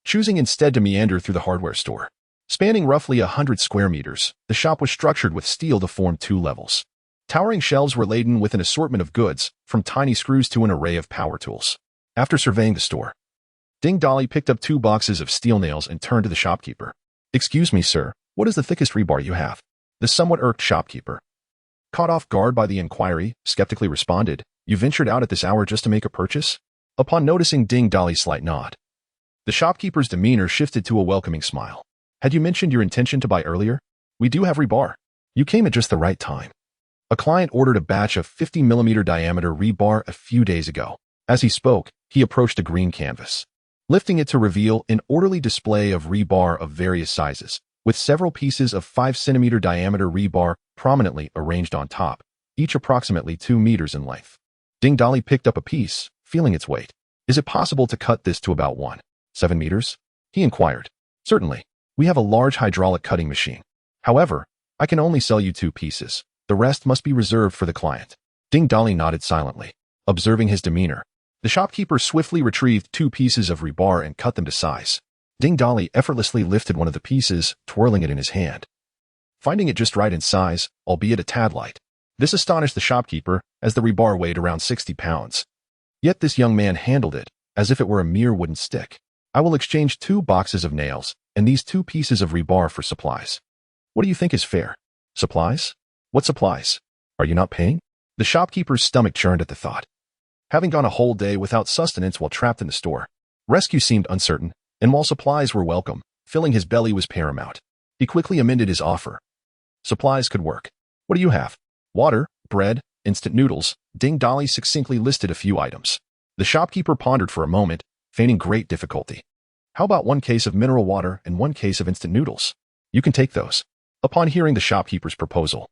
choosing instead to meander through the hardware store. Spanning roughly 100 square meters, the shop was structured with steel to form 2 levels. Towering shelves were laden with an assortment of goods, from tiny screws to an array of power tools. After surveying the store, Ding Dali picked up 2 boxes of steel nails and turned to the shopkeeper. "Excuse me, sir, what is the thickest rebar you have?" The somewhat irked shopkeeper, caught off guard by the inquiry, skeptically responded, "You ventured out at this hour just to make a purchase?" Upon noticing Ding Dali's slight nod, the shopkeeper's demeanor shifted to a welcoming smile. "Had you mentioned your intention to buy earlier? We do have rebar. You came at just the right time. A client ordered a batch of 50mm diameter rebar a few days ago." As he spoke, he approached a green canvas, lifting it to reveal an orderly display of rebar of various sizes, with several pieces of 5cm diameter rebar prominently arranged on top, each approximately 2 meters in length. Ding Dali picked up a piece, feeling its weight. "Is it possible to cut this to about 1.7 meters? He inquired. "Certainly. We have a large hydraulic cutting machine. However, I can only sell you 2 pieces. The rest must be reserved for the client." Ding Dali nodded silently, observing his demeanor. The shopkeeper swiftly retrieved 2 pieces of rebar and cut them to size. Ding Dali effortlessly lifted one of the pieces, twirling it in his hand, finding it just right in size, albeit a tad light. This astonished the shopkeeper, as the rebar weighed around 60 pounds. Yet this young man handled it as if it were a mere wooden stick. "I will exchange 2 boxes of nails and these 2 pieces of rebar for supplies. What do you think is fair?" "Supplies? What supplies? Are you not paying?" The shopkeeper's stomach churned at the thought. Having gone a whole day without sustenance while trapped in the store, rescue seemed uncertain, and while supplies were welcome, filling his belly was paramount. He quickly amended his offer. "Supplies could work. What do you have?" "Water, bread, instant noodles." Ding Dali succinctly listed a few items. The shopkeeper pondered for a moment, feigning great difficulty. "How about 1 case of mineral water and 1 case of instant noodles? You can take those." Upon hearing the shopkeeper's proposal,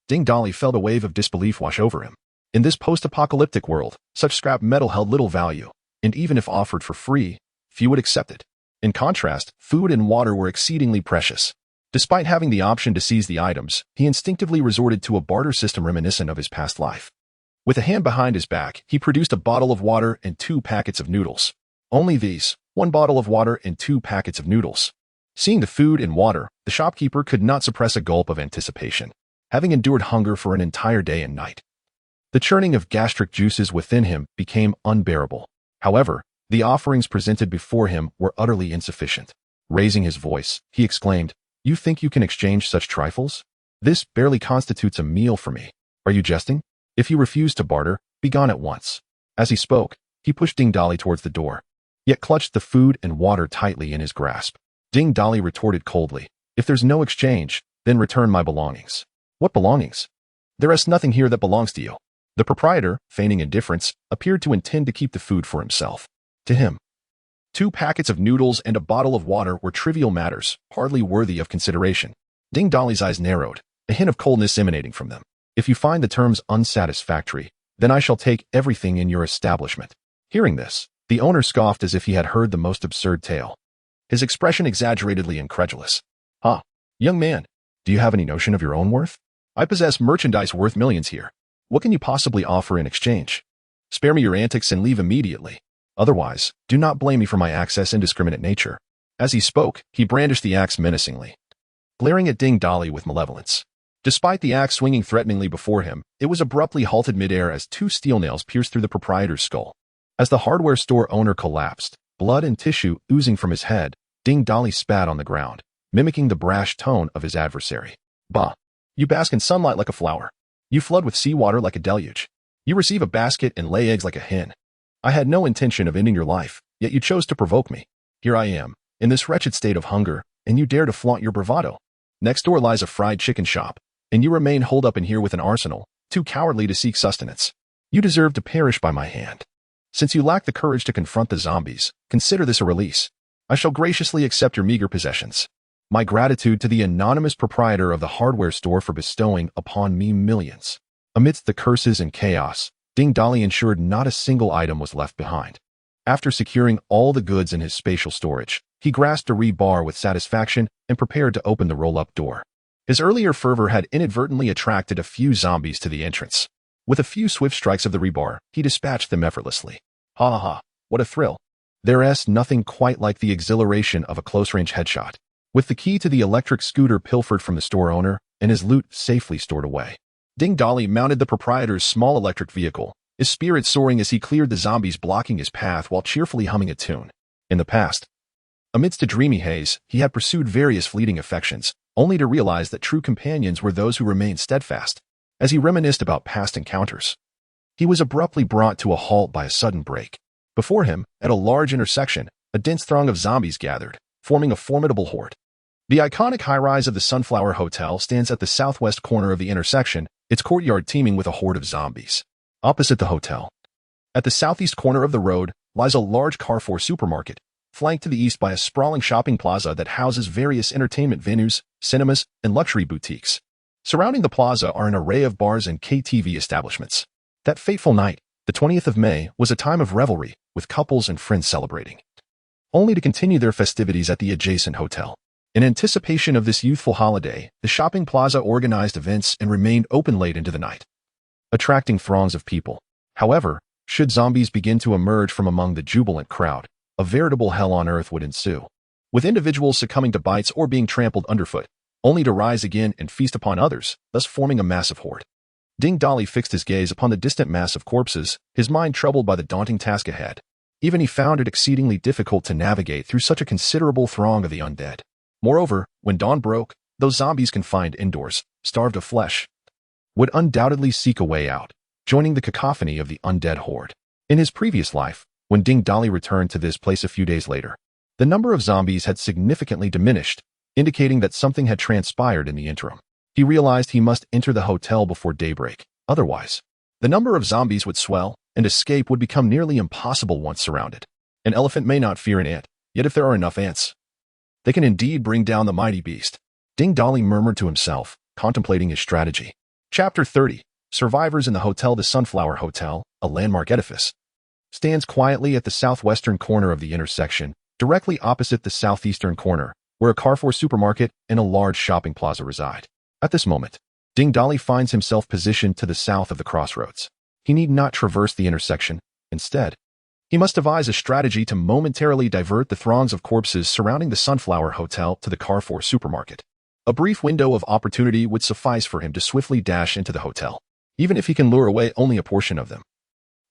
Ding Dali felt a wave of disbelief wash over him. In this post-apocalyptic world, such scrap metal held little value, and even if offered for free, few would accept it. In contrast, food and water were exceedingly precious. Despite having the option to seize the items, he instinctively resorted to a barter system reminiscent of his past life. With a hand behind his back, he produced a bottle of water and 2 packets of noodles. Only these, 1 bottle of water and 2 packets of noodles. Seeing the food and water, the shopkeeper could not suppress a gulp of anticipation, having endured hunger for an entire day and night. The churning of gastric juices within him became unbearable. However, the offerings presented before him were utterly insufficient. Raising his voice, he exclaimed, "You think you can exchange such trifles? This barely constitutes a meal for me. Are you jesting? If you refuse to barter, be gone at once." As he spoke, he pushed Ding Dali towards the door, yet clutched the food and water tightly in his grasp. Ding Dali retorted coldly, "If there's no exchange, then return my belongings." "What belongings? There is nothing here that belongs to you." The proprietor, feigning indifference, appeared to intend to keep the food for himself. To him, 2 packets of noodles and a bottle of water were trivial matters, hardly worthy of consideration. Ding Dali's eyes narrowed, a hint of coldness emanating from them. "If you find the terms unsatisfactory, then I shall take everything in your establishment." Hearing this, the owner scoffed as if he had heard the most absurd tale, his expression exaggeratedly incredulous. Young man, do you have any notion of your own worth? I possess merchandise worth millions here. What can you possibly offer in exchange? Spare me your antics and leave immediately." Otherwise, do not blame me for my axe's indiscriminate nature." As he spoke, he brandished the axe menacingly, glaring at Ding Dali with malevolence. Despite the axe swinging threateningly before him, it was abruptly halted midair as two steel nails pierced through the proprietor's skull. As the hardware store owner collapsed, blood and tissue oozing from his head, Ding Dali spat on the ground, mimicking the brash tone of his adversary. "Bah! You bask in sunlight like a flower. You flood with seawater like a deluge. You receive a basket and lay eggs like a hen. I had no intention of ending your life, yet you chose to provoke me. Here I am, in this wretched state of hunger, and you dare to flaunt your bravado. Next door lies a fried chicken shop, and you remain holed up in here with an arsenal, too cowardly to seek sustenance. You deserve to perish by my hand. Since you lack the courage to confront the zombies, consider this a release. I shall graciously accept your meager possessions. My gratitude to the anonymous proprietor of the hardware store for bestowing upon me millions." Amidst the curses and chaos, Ding Dali ensured not a single item was left behind. After securing all the goods in his spatial storage, he grasped a rebar with satisfaction and prepared to open the roll-up door. His earlier fervor had inadvertently attracted a few zombies to the entrance. With a few swift strikes of the rebar, he dispatched them effortlessly. Ha ha ha, what a thrill. There's nothing quite like the exhilaration of a close-range headshot. With the key to the electric scooter pilfered from the store owner and his loot safely stored away, Ding Dali mounted the proprietor's small electric vehicle, his spirits soaring as he cleared the zombies blocking his path while cheerfully humming a tune. In the past, amidst a dreamy haze, he had pursued various fleeting affections, only to realize that true companions were those who remained steadfast. As he reminisced about past encounters, he was abruptly brought to a halt by a sudden break. Before him, at a large intersection, a dense throng of zombies gathered, forming a formidable horde. The iconic high-rise of the Sunflower Hotel stands at the southwest corner of the intersection, its courtyard teeming with a horde of zombies. Opposite the hotel, at the southeast corner of the road, lies a large Carrefour supermarket, flanked to the east by a sprawling shopping plaza that houses various entertainment venues, cinemas, and luxury boutiques. Surrounding the plaza are an array of bars and KTV establishments. That fateful night, the 20th of May, was a time of revelry, with couples and friends celebrating, only to continue their festivities at the adjacent hotel. In anticipation of this youthful holiday, the shopping plaza organized events and remained open late into the night, attracting throngs of people. However, should zombies begin to emerge from among the jubilant crowd, a veritable hell on earth would ensue, with individuals succumbing to bites or being trampled underfoot, only to rise again and feast upon others, thus forming a massive horde. Ding Dali fixed his gaze upon the distant mass of corpses, his mind troubled by the daunting task ahead. Even he found it exceedingly difficult to navigate through such a considerable throng of the undead. Moreover, when dawn broke, those zombies confined indoors, starved of flesh, would undoubtedly seek a way out, joining the cacophony of the undead horde. In his previous life, when Ding Dali returned to this place a few days later, the number of zombies had significantly diminished, indicating that something had transpired in the interim. He realized he must enter the hotel before daybreak. Otherwise, the number of zombies would swell, and escape would become nearly impossible once surrounded. An elephant may not fear an ant, yet if there are enough ants, they can indeed bring down the mighty beast. Ding Dali murmured to himself, contemplating his strategy. Chapter 30. Survivors in the Hotel. The Sunflower Hotel, a landmark edifice, stands quietly at the southwestern corner of the intersection, directly opposite the southeastern corner, where a Carrefour supermarket and a large shopping plaza reside. At this moment, Ding Dali finds himself positioned to the south of the crossroads. He need not traverse the intersection. Instead, he must devise a strategy to momentarily divert the throngs of corpses surrounding the Sunflower Hotel to the Carrefour supermarket. A brief window of opportunity would suffice for him to swiftly dash into the hotel. Even if he can lure away only a portion of them,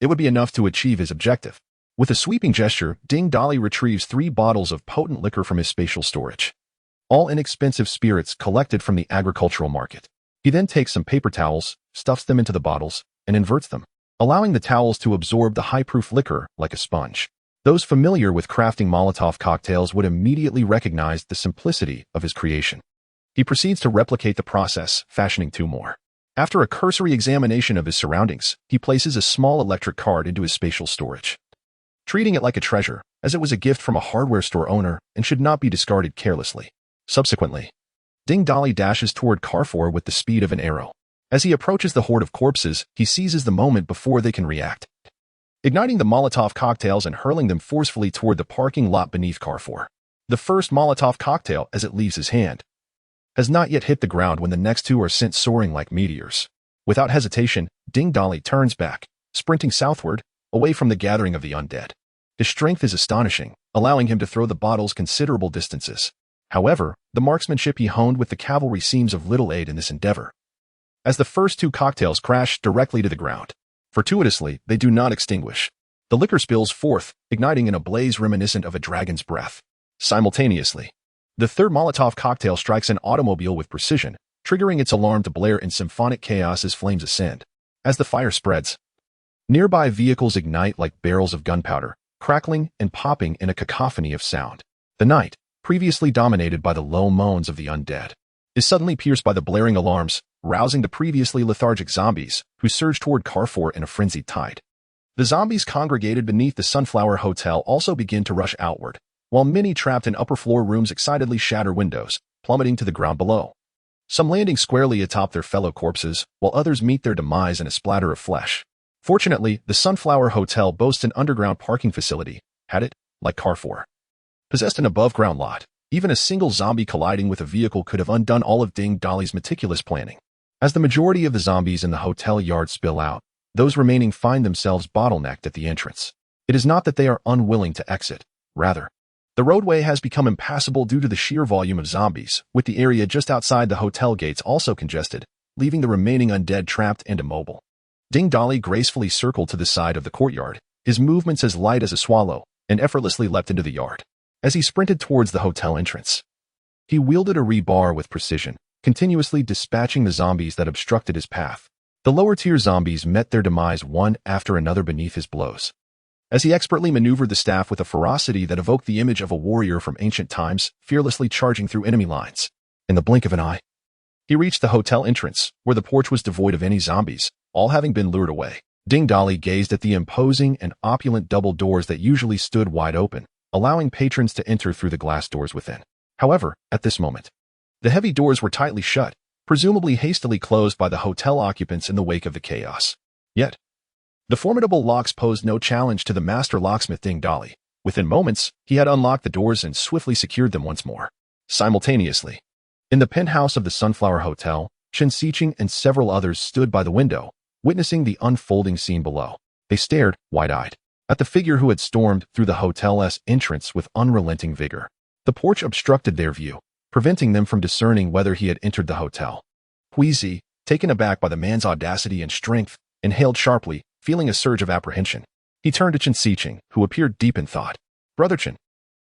it would be enough to achieve his objective. With a sweeping gesture, Ding Dali retrieves 3 bottles of potent liquor from his spatial storage, all inexpensive spirits collected from the agricultural market. He then takes some paper towels, stuffs them into the bottles, and inverts them, allowing the towels to absorb the high-proof liquor like a sponge. Those familiar with crafting Molotov cocktails would immediately recognize the simplicity of his creation. He proceeds to replicate the process, fashioning 2 more. After a cursory examination of his surroundings, he places a small electric card into his spatial storage, treating it like a treasure, as it was a gift from a hardware store owner and should not be discarded carelessly. Subsequently, Ding Dali dashes toward Carrefour with the speed of an arrow. As he approaches the horde of corpses, he seizes the moment before they can react, igniting the Molotov cocktails and hurling them forcefully toward the parking lot beneath Carrefour. The first Molotov cocktail, as it leaves his hand, has not yet hit the ground when the next 2 are sent soaring like meteors. Without hesitation, Ding Dali turns back, sprinting southward, away from the gathering of the undead. His strength is astonishing, allowing him to throw the bottles considerable distances. However, the marksmanship he honed with the cavalry seems of little aid in this endeavor, as the first two cocktails crash directly to the ground. Fortuitously, they do not extinguish. The liquor spills forth, igniting in a blaze reminiscent of a dragon's breath. Simultaneously, the third Molotov cocktail strikes an automobile with precision, triggering its alarm to blare in symphonic chaos as flames ascend. As the fire spreads, nearby vehicles ignite like barrels of gunpowder, crackling and popping in a cacophony of sound. The night, previously dominated by the low moans of the undead, is suddenly pierced by the blaring alarms, rousing the previously lethargic zombies, who surge toward Carrefour in a frenzied tide. The zombies congregated beneath the Sunflower Hotel also begin to rush outward, while many trapped in upper-floor rooms excitedly shatter windows, plummeting to the ground below. Some landing squarely atop their fellow corpses, while others meet their demise in a splatter of flesh. Fortunately, the Sunflower Hotel boasts an underground parking facility, had it, like Carrefour, possessed an above-ground lot. Even a single zombie colliding with a vehicle could have undone all of Ding Dolly's meticulous planning. As the majority of the zombies in the hotel yard spill out, those remaining find themselves bottlenecked at the entrance. It is not that they are unwilling to exit. Rather, the roadway has become impassable due to the sheer volume of zombies, with the area just outside the hotel gates also congested, leaving the remaining undead trapped and immobile. Ding Dolly gracefully circled to the side of the courtyard, his movements as light as a swallow, and effortlessly leapt into the yard. As he sprinted towards the hotel entrance, he wielded a rebar with precision, continuously dispatching the zombies that obstructed his path. The lower-tier zombies met their demise one after another beneath his blows, as he expertly maneuvered the staff with a ferocity that evoked the image of a warrior from ancient times, fearlessly charging through enemy lines. In the blink of an eye, he reached the hotel entrance, where the porch was devoid of any zombies, all having been lured away. Ding Dolly gazed at the imposing and opulent double doors that usually stood wide open, allowing patrons to enter through the glass doors within. However, at this moment, the heavy doors were tightly shut, presumably hastily closed by the hotel occupants in the wake of the chaos. Yet, the formidable locks posed no challenge to the master locksmith Ding Dolly. Within moments, he had unlocked the doors and swiftly secured them once more. Simultaneously, in the penthouse of the Sunflower Hotel, Chen Xiqing and several others stood by the window, witnessing the unfolding scene below. They stared, wide-eyed, at the figure who had stormed through the hotel's entrance with unrelenting vigor. The porch obstructed their view, preventing them from discerning whether he had entered the hotel. Huizi, taken aback by the man's audacity and strength, inhaled sharply, feeling a surge of apprehension. He turned to Chen Xiqing, who appeared deep in thought. "Brother Chen,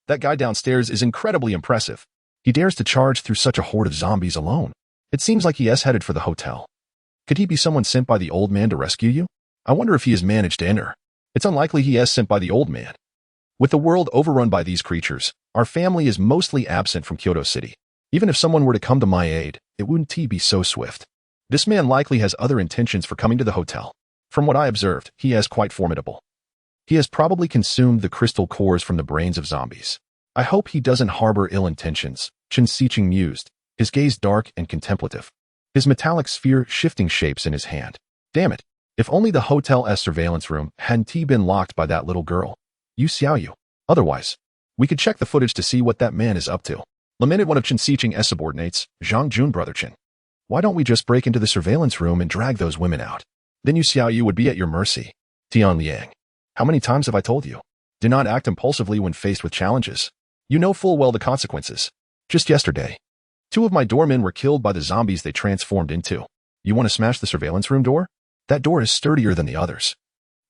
that guy downstairs is incredibly impressive. He dares to charge through such a horde of zombies alone. It seems like he is headed for the hotel. Could he be someone sent by the old man to rescue you? I wonder if he has managed to enter. It's unlikely he is sent by the old man. With the world overrun by these creatures, our family is mostly absent from Kyoto City. Even if someone were to come to my aid, it wouldn't be so swift. This man likely has other intentions for coming to the hotel. From what I observed, he is quite formidable. He has probably consumed the crystal cores from the brains of zombies. I hope he doesn't harbor ill intentions," Chen Xiqing mused, his gaze dark and contemplative, his metallic sphere shifting shapes in his hand. Damn it, if only the hotel's surveillance room hadn't been locked by that little girl, Yu Xiaoyu. Otherwise, we could check the footage to see what that man is up to. Lamented one of Chen Xiqing's subordinates, Zhang Jun. "Brother Chen, why don't we just break into the surveillance room and drag those women out? Then Yu Xiaoyu would be at your mercy." Tian Liang, "How many times have I told you? Do not act impulsively when faced with challenges. You know full well the consequences. Just yesterday, 2 of my doormen were killed by the zombies they transformed into. You want to smash the surveillance room door? That door is sturdier than the others.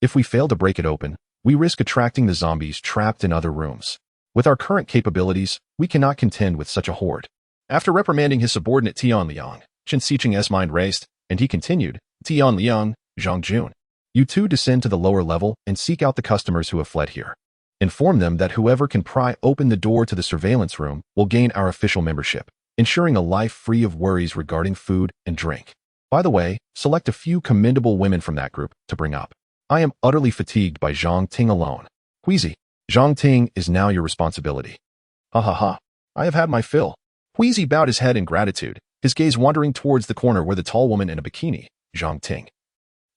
If we fail to break it open, we risk attracting the zombies trapped in other rooms. With our current capabilities, we cannot contend with such a horde." After reprimanding his subordinate Tian Liang, Chen Xiqing's mind raced, and he continued, "Tian Liang, Zhang Jun, you two descend to the lower level and seek out the customers who have fled here. Inform them that whoever can pry open the door to the surveillance room will gain our official membership, ensuring a life free of worries regarding food and drink. By the way, select a few commendable women from that group to bring up. I am utterly fatigued by Zhang Ting alone. Huizi, Zhang Ting is now your responsibility." "Ha ha ha, I have had my fill." Huizi bowed his head in gratitude, his gaze wandering towards the corner where the tall woman in a bikini, Zhang Ting,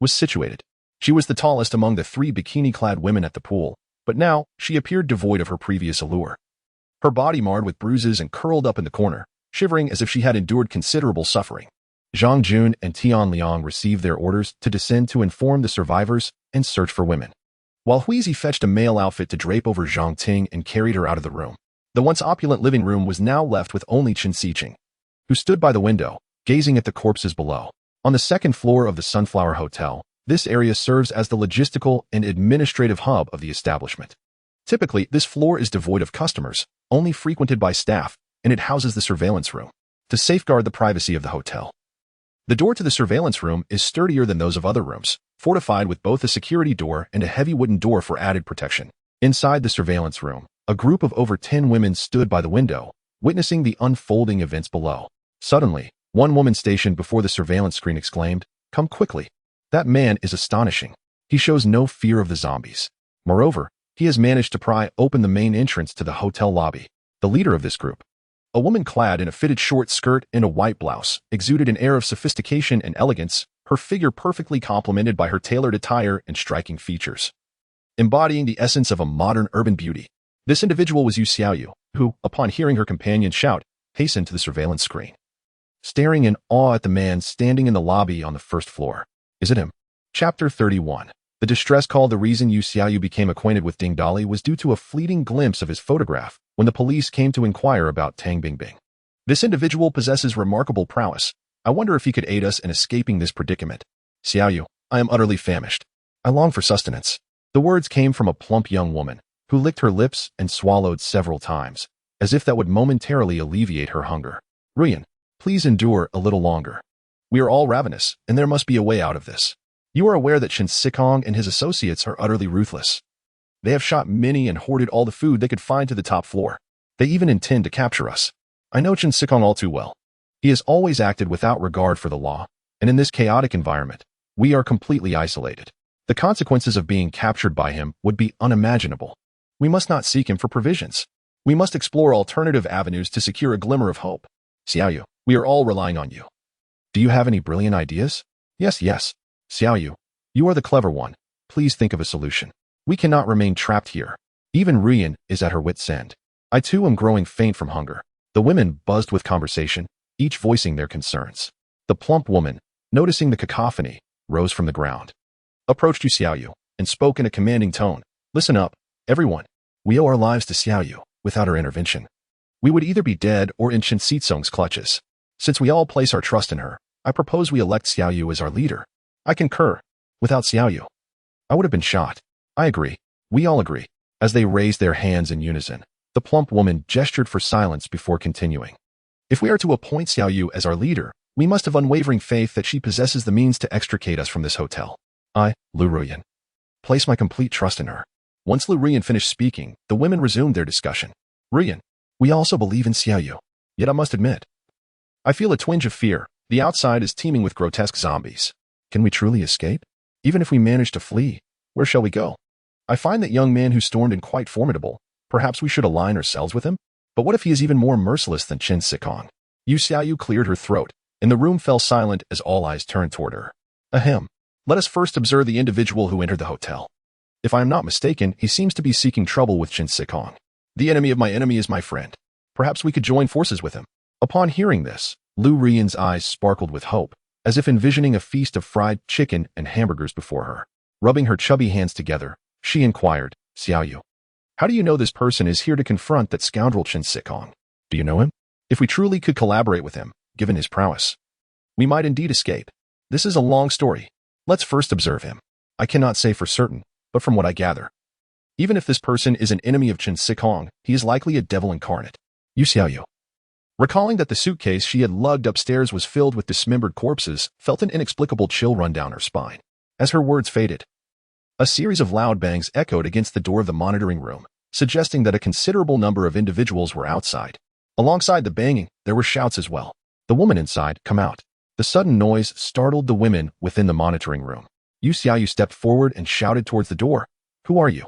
was situated. She was the tallest among the 3 bikini-clad women at the pool, but now she appeared devoid of her previous allure. Her body marred with bruises and curled up in the corner, shivering as if she had endured considerable suffering. Zhang Jun and Tian Liang received their orders to descend to inform the survivors and search for women. while Huizi fetched a male outfit to drape over Zhang Ting and carried her out of the room. The once opulent living room was now left with only Chen Xiqing, who stood by the window, gazing at the corpses below. On the second floor of the Sunflower Hotel, this area serves as the logistical and administrative hub of the establishment. Typically, this floor is devoid of customers, only frequented by staff, and it houses the surveillance room to safeguard the privacy of the hotel. The door to the surveillance room is sturdier than those of other rooms, fortified with both a security door and a heavy wooden door for added protection. Inside the surveillance room, a group of over 10 women stood by the window, witnessing the unfolding events below. Suddenly, one woman stationed before the surveillance screen exclaimed, "Come quickly. That man is astonishing. He shows no fear of the zombies. Moreover, he has managed to pry open the main entrance to the hotel lobby." The leader of this group, a woman clad in a fitted short skirt and a white blouse, exuded an air of sophistication and elegance, her figure perfectly complemented by her tailored attire and striking features, embodying the essence of a modern urban beauty. This individual was Yu Xiaoyu, who, upon hearing her companion shout, hastened to the surveillance screen, staring in awe at the man standing in the lobby on the first floor. Is it him? Chapter 31. The distress call. The reason Yu Xiaoyu became acquainted with Ding Dali was due to a fleeting glimpse of his photograph when the police came to inquire about Tang Bingbing. This individual possesses remarkable prowess. I wonder if he could aid us in escaping this predicament. Xiaoyu, I am utterly famished. I long for sustenance. The words came from a plump young woman, who licked her lips and swallowed several times, as if that would momentarily alleviate her hunger. Ruyan, please endure a little longer. We are all ravenous, and there must be a way out of this. You are aware that Chen Sikong and his associates are utterly ruthless. They have shot many and hoarded all the food they could find to the top floor. They even intend to capture us. I know Chen Sikong all too well. He has always acted without regard for the law, and in this chaotic environment, we are completely isolated. The consequences of being captured by him would be unimaginable. We must not seek him for provisions. We must explore alternative avenues to secure a glimmer of hope. Xiaoyu, we are all relying on you. Do you have any brilliant ideas? Yes. Xiaoyu, you are the clever one. Please think of a solution. We cannot remain trapped here. Even Ruyan is at her wit's end. I too am growing faint from hunger. The women buzzed with conversation, each voicing their concerns. The plump woman, noticing the cacophony, rose from the ground, approached Yu Xiaoyu, and spoke in a commanding tone. Listen up, everyone. We owe our lives to Xiaoyu. Without her intervention, we would either be dead or in Chen Xizong's clutches. Since we all place our trust in her, I propose we elect Xiaoyu as our leader. I concur. Without Xiaoyu, I would have been shot. I agree. We all agree. As they raised their hands in unison, the plump woman gestured for silence before continuing. If we are to appoint Xiaoyu as our leader, we must have unwavering faith that she possesses the means to extricate us from this hotel. I, Lu Ruyan, place my complete trust in her. Once Lu Ruyan finished speaking, the women resumed their discussion. Ruyan, we also believe in Xiaoyu. Yet I must admit, I feel a twinge of fear. The outside is teeming with grotesque zombies. Can we truly escape? Even if we manage to flee, where shall we go? I find that young man who stormed in quite formidable. Perhaps we should align ourselves with him? But what if he is even more merciless than Chen Sikong? Yu Xiaoyu cleared her throat, and the room fell silent as all eyes turned toward her. Ahem. Let us first observe the individual who entered the hotel. If I am not mistaken, he seems to be seeking trouble with Chen Sikong. The enemy of my enemy is my friend. Perhaps we could join forces with him. Upon hearing this, Lu Ruyan's eyes sparkled with hope, as if envisioning a feast of fried chicken and hamburgers before her. Rubbing her chubby hands together, she inquired, Xiaoyu, how do you know this person is here to confront that scoundrel Chen Sikong? Do you know him? If we truly could collaborate with him, given his prowess, we might indeed escape. This is a long story. Let's first observe him. I cannot say for certain, but from what I gather, even if this person is an enemy of Chen Sikong, he is likely a devil incarnate. Yu Xiaoyu, recalling that the suitcase she had lugged upstairs was filled with dismembered corpses, felt an inexplicable chill run down her spine. As her words faded, a series of loud bangs echoed against the door of the monitoring room, suggesting that a considerable number of individuals were outside. Alongside the banging, there were shouts as well. The woman inside, come out. The sudden noise startled the women within the monitoring room. Yu Xiaoyu stepped forward and shouted towards the door. Who are you?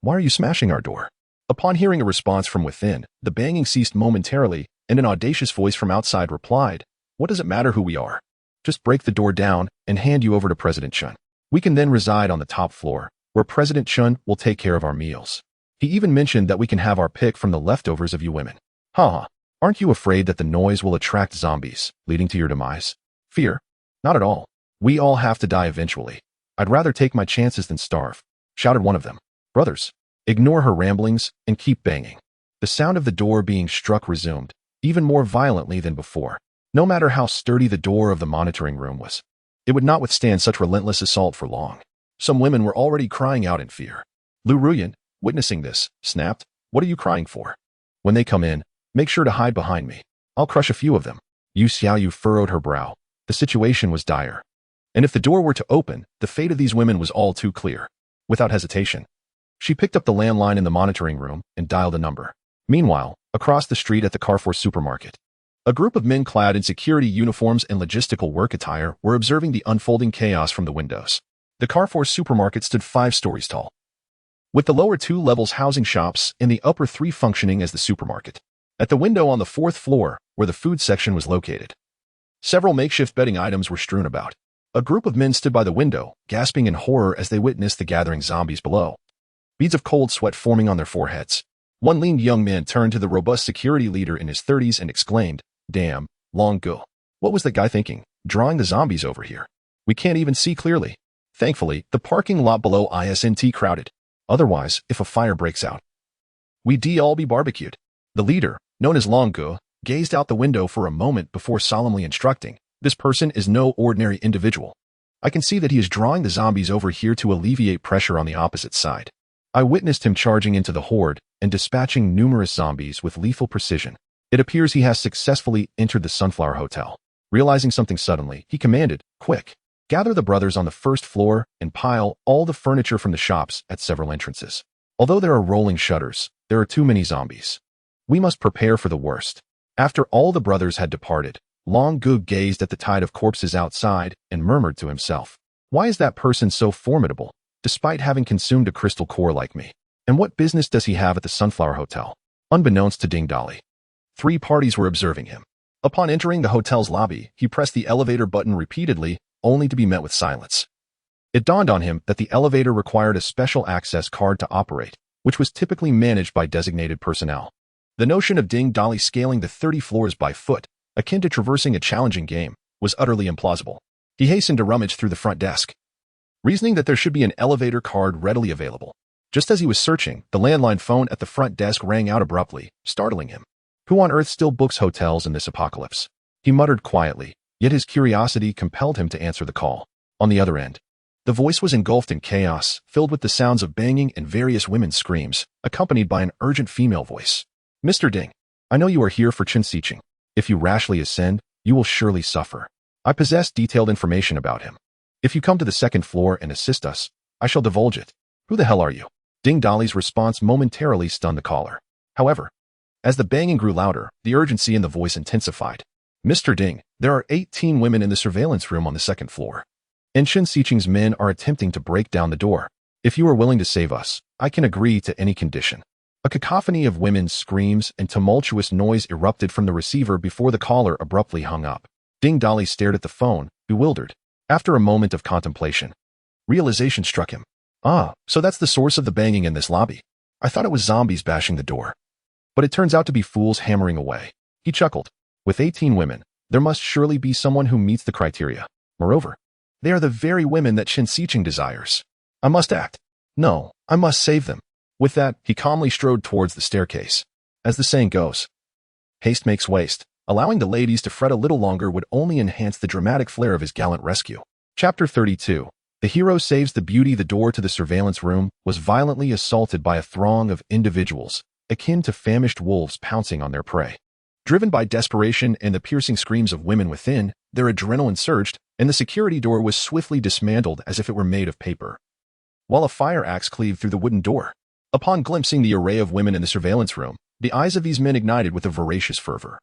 Why are you smashing our door? Upon hearing a response from within, the banging ceased momentarily, and an audacious voice from outside replied, what does it matter who we are? Just break the door down and hand you over to President Chun. We can then reside on the top floor, where President Chun will take care of our meals. He even mentioned that we can have our pick from the leftovers of you women. Ha! Aren't you afraid that the noise will attract zombies, leading to your demise? Fear? Not at all. We all have to die eventually. I'd rather take my chances than starve. shouted one of them. Brothers, ignore her ramblings and keep banging. The sound of the door being struck resumed, even more violently than before. No matter how sturdy the door of the monitoring room was, it would not withstand such relentless assault for long. Some women were already crying out in fear. Lu Ruyan, witnessing this, snapped, "What are you crying for? When they come in, make sure to hide behind me. I'll crush a few of them." Yu Xiaoyu furrowed her brow. The situation was dire. And if the door were to open, the fate of these women was all too clear. Without hesitation, she picked up the landline in the monitoring room and dialed a number. Meanwhile, across the street at the Carrefour supermarket, a group of men clad in security uniforms and logistical work attire were observing the unfolding chaos from the windows. The Carrefour supermarket stood 5 stories tall, with the lower 2 levels housing shops and the upper 3 functioning as the supermarket. At the window on the 4th floor, where the food section was located, several makeshift bedding items were strewn about. A group of men stood by the window, gasping in horror as they witnessed the gathering zombies below, beads of cold sweat forming on their foreheads. One lean young man turned to the robust security leader in his 30s and exclaimed, "Damn, Long Go. What was that guy thinking, drawing the zombies over here? We can't even see clearly." Thankfully, the parking lot below isn't crowded. Otherwise, if a fire breaks out, we'd all be barbecued. The leader, known as Long Go, gazed out the window for a moment before solemnly instructing, "This person is no ordinary individual. I can see that he is drawing the zombies over here to alleviate pressure on the opposite side. I witnessed him charging into the horde and dispatching numerous zombies with lethal precision. It appears he has successfully entered the Sunflower Hotel." Realizing something suddenly, he commanded, "Quick, gather the brothers on the 1st floor and pile all the furniture from the shops at several entrances. Although there are rolling shutters, there are too many zombies. We must prepare for the worst." After all the brothers had departed, Long Gu gazed at the tide of corpses outside and murmured to himself, "Why is that person so formidable, despite having consumed a crystal core like me? And what business does he have at the Sunflower Hotel?" Unbeknownst to Ding Dali, 3 parties were observing him. Upon entering the hotel's lobby, he pressed the elevator button repeatedly, only to be met with silence. It dawned on him that the elevator required a special access card to operate, which was typically managed by designated personnel. The notion of Ding Dali scaling the 30 floors by foot, akin to traversing a challenging game, was utterly implausible. He hastened to rummage through the front desk, reasoning that there should be an elevator card readily available. Just as he was searching, the landline phone at the front desk rang out abruptly, startling him. Who on earth still books hotels in this apocalypse? He muttered quietly, yet his curiosity compelled him to answer the call. On the other end, the voice was engulfed in chaos, filled with the sounds of banging and various women's screams, accompanied by an urgent female voice. "Mr. Ding, I know you are here for Chen Xiqing. If you rashly ascend, you will surely suffer. I possess detailed information about him. If you come to the 2nd floor and assist us, I shall divulge it." "Who the hell are you?" Ding Dali's response momentarily stunned the caller. However, as the banging grew louder, the urgency in the voice intensified. "Mr. Ding, there are 18 women in the surveillance room on the 2nd floor, and Chen Xiqing's men are attempting to break down the door. If you are willing to save us, I can agree to any condition." A cacophony of women's screams and tumultuous noise erupted from the receiver before the caller abruptly hung up. Ding Dali stared at the phone, bewildered. After a moment of contemplation, realization struck him. So that's the source of the banging in this lobby. I thought it was zombies bashing the door, but it turns out to be fools hammering away. He chuckled. With 18 women, there must surely be someone who meets the criteria. Moreover, they are the very women that Chen Xiqing desires. I must act. No, I must save them. With that, he calmly strode towards the staircase. As the saying goes, haste makes waste. Allowing the ladies to fret a little longer would only enhance the dramatic flair of his gallant rescue. Chapter 32. The hero saves the beauty. The door to the surveillance room was violently assaulted by a throng of individuals, akin to famished wolves pouncing on their prey. Driven by desperation and the piercing screams of women within, their adrenaline surged, and the security door was swiftly dismantled as if it were made of paper, while a fire axe cleaved through the wooden door. Upon glimpsing the array of women in the surveillance room, the eyes of these men ignited with a voracious fervor,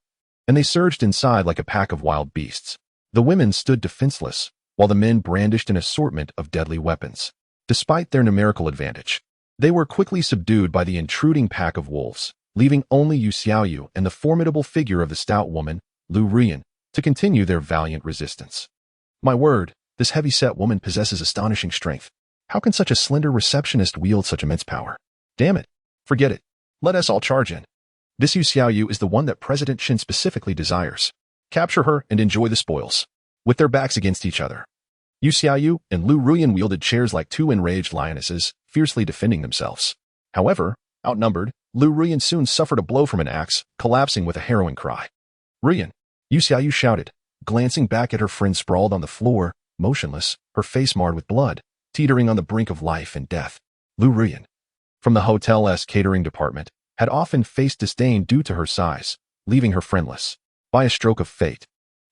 and they surged inside like a pack of wild beasts. The women stood defenseless, while the men brandished an assortment of deadly weapons. Despite their numerical advantage, they were quickly subdued by the intruding pack of wolves, leaving only Yu Xiaoyu and the formidable figure of the stout woman, Lu Ruyan, to continue their valiant resistance. My word, this heavy-set woman possesses astonishing strength. How can such a slender receptionist wield such immense power? Damn it. Forget it. Let us all charge in. This Yu Xiaoyu is the one that President Qin specifically desires. Capture her and enjoy the spoils. With their backs against each other, Yu Xiaoyu and Lu Ruyan wielded chairs like 2 enraged lionesses, fiercely defending themselves. However, outnumbered, Lu Ruyan soon suffered a blow from an axe, collapsing with a harrowing cry. "Ruyan!" Yu Xiaoyu shouted, glancing back at her friend sprawled on the floor, motionless, her face marred with blood, teetering on the brink of life and death. Lu Ruyan, from the hotel's catering department, had often faced disdain due to her size, leaving her friendless. By a stroke of fate,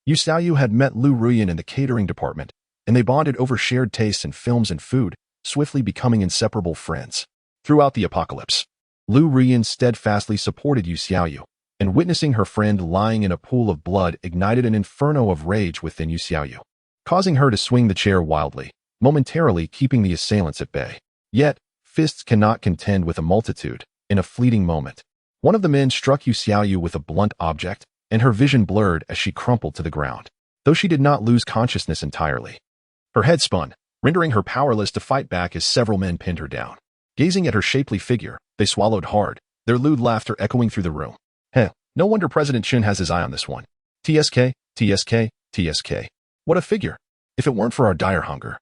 Yu Xiaoyu had met Lu Ruyan in the catering department, and they bonded over shared tastes in films and food, swiftly becoming inseparable friends. Throughout the apocalypse, Lu Ruyan steadfastly supported Yu Xiaoyu, and witnessing her friend lying in a pool of blood ignited an inferno of rage within Yu Xiaoyu, causing her to swing the chair wildly, momentarily keeping the assailants at bay. Yet, fists cannot contend with a multitude. In a fleeting moment, one of the men struck Yu Xiaoyu with a blunt object, and her vision blurred as she crumpled to the ground, though she did not lose consciousness entirely. Her head spun, rendering her powerless to fight back as several men pinned her down. Gazing at her shapely figure, they swallowed hard, their lewd laughter echoing through the room. Heh, no wonder President Chen has his eye on this one. TSK, TSK, TSK. What a figure. If it weren't for our dire hunger,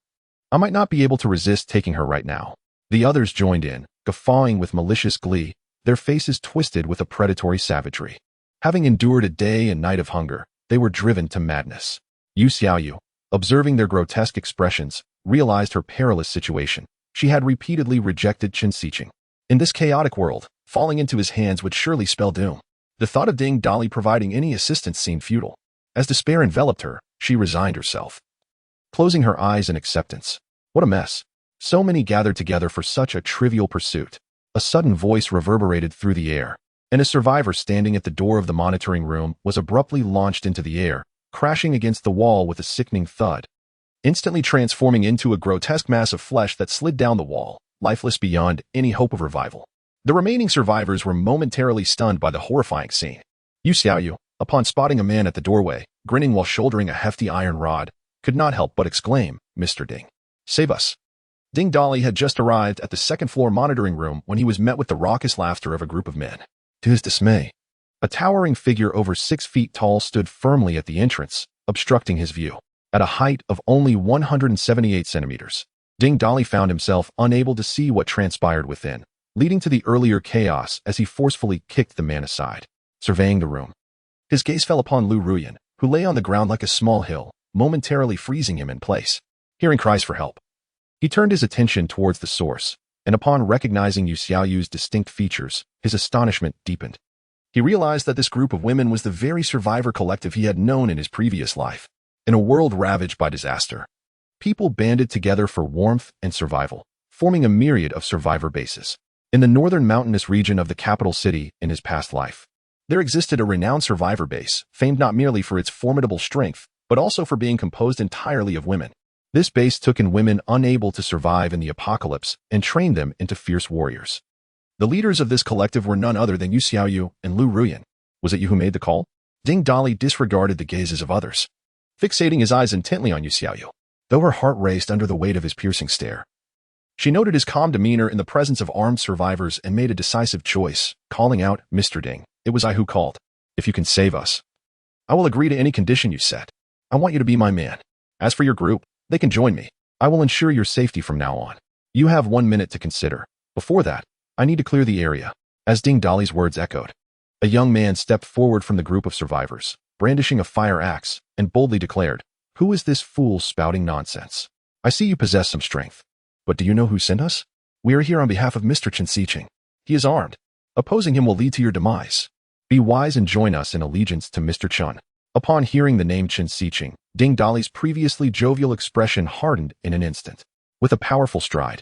I might not be able to resist taking her right now. The others joined in, guffawing with malicious glee, their faces twisted with a predatory savagery. Having endured a day and night of hunger, they were driven to madness. Yu Xiaoyu, observing their grotesque expressions, realized her perilous situation. She had repeatedly rejected Chen Xiqing. In this chaotic world, falling into his hands would surely spell doom. The thought of Ding Dali providing any assistance seemed futile. As despair enveloped her, she resigned herself, closing her eyes in acceptance. What a mess. So many gathered together for such a trivial pursuit. A sudden voice reverberated through the air, and a survivor standing at the door of the monitoring room was abruptly launched into the air, crashing against the wall with a sickening thud, instantly transforming into a grotesque mass of flesh that slid down the wall, lifeless beyond any hope of revival. The remaining survivors were momentarily stunned by the horrifying scene. Yu Xiaoyu, upon spotting a man at the doorway, grinning while shouldering a hefty iron rod, could not help but exclaim, "Mr. Ding, save us." Ding Dali had just arrived at the second-floor monitoring room when he was met with the raucous laughter of a group of men. To his dismay, a towering figure over 6 feet tall stood firmly at the entrance, obstructing his view. At a height of only 178 centimeters, Ding Dali found himself unable to see what transpired within, leading to the earlier chaos as he forcefully kicked the man aside. Surveying the room, his gaze fell upon Lu Ruyan, who lay on the ground like a small hill, momentarily freezing him in place. Hearing cries for help, he turned his attention towards the source, and upon recognizing Yu Xiaoyu's distinct features, his astonishment deepened. He realized that this group of women was the very survivor collective he had known in his previous life. In a world ravaged by disaster, people banded together for warmth and survival, forming a myriad of survivor bases. In the northern mountainous region of the capital city in his past life, there existed a renowned survivor base, famed not merely for its formidable strength, but also for being composed entirely of women. This base took in women unable to survive in the apocalypse and trained them into fierce warriors. The leaders of this collective were none other than Yu Xiaoyu and Lu Ruyan. Was it you who made the call? Ding Dali disregarded the gazes of others, fixating his eyes intently on Yu Xiaoyu, though her heart raced under the weight of his piercing stare. She noted his calm demeanor in the presence of armed survivors and made a decisive choice, calling out, "Mr. Ding, it was I who called. If you can save us, I will agree to any condition you set. I want you to be my man. As for your group, they can join me. I will ensure your safety from now on. You have 1 minute to consider. Before that, I need to clear the area." As Ding Dali's words echoed, a young man stepped forward from the group of survivors, brandishing a fire axe, and boldly declared, "Who is this fool spouting nonsense? I see you possess some strength. But do you know who sent us? We are here on behalf of Mr. Chen Xiqing. He is armed. Opposing him will lead to your demise. Be wise and join us in allegiance to Mr. Chen." Upon hearing the name Chen Xiqing, Ding Dali's previously jovial expression hardened in an instant. With a powerful stride,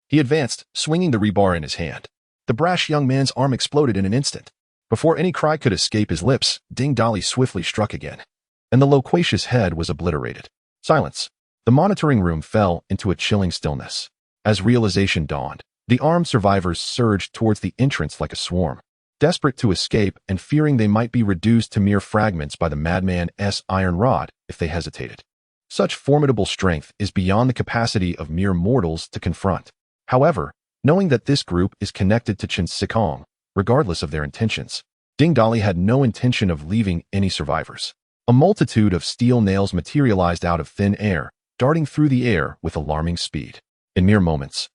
he advanced, swinging the rebar in his hand. The brash young man's arm exploded in an instant. Before any cry could escape his lips, Ding Dali swiftly struck again, and the loquacious head was obliterated. Silence. The monitoring room fell into a chilling stillness. As realization dawned, the armed survivors surged towards the entrance like a swarm, desperate to escape and fearing they might be reduced to mere fragments by the madman's iron rod if they hesitated. Such formidable strength is beyond the capacity of mere mortals to confront. However, knowing that this group is connected to Chen Xiqing, regardless of their intentions, Ding Dali had no intention of leaving any survivors. A multitude of steel nails materialized out of thin air, darting through the air with alarming speed. In mere moments,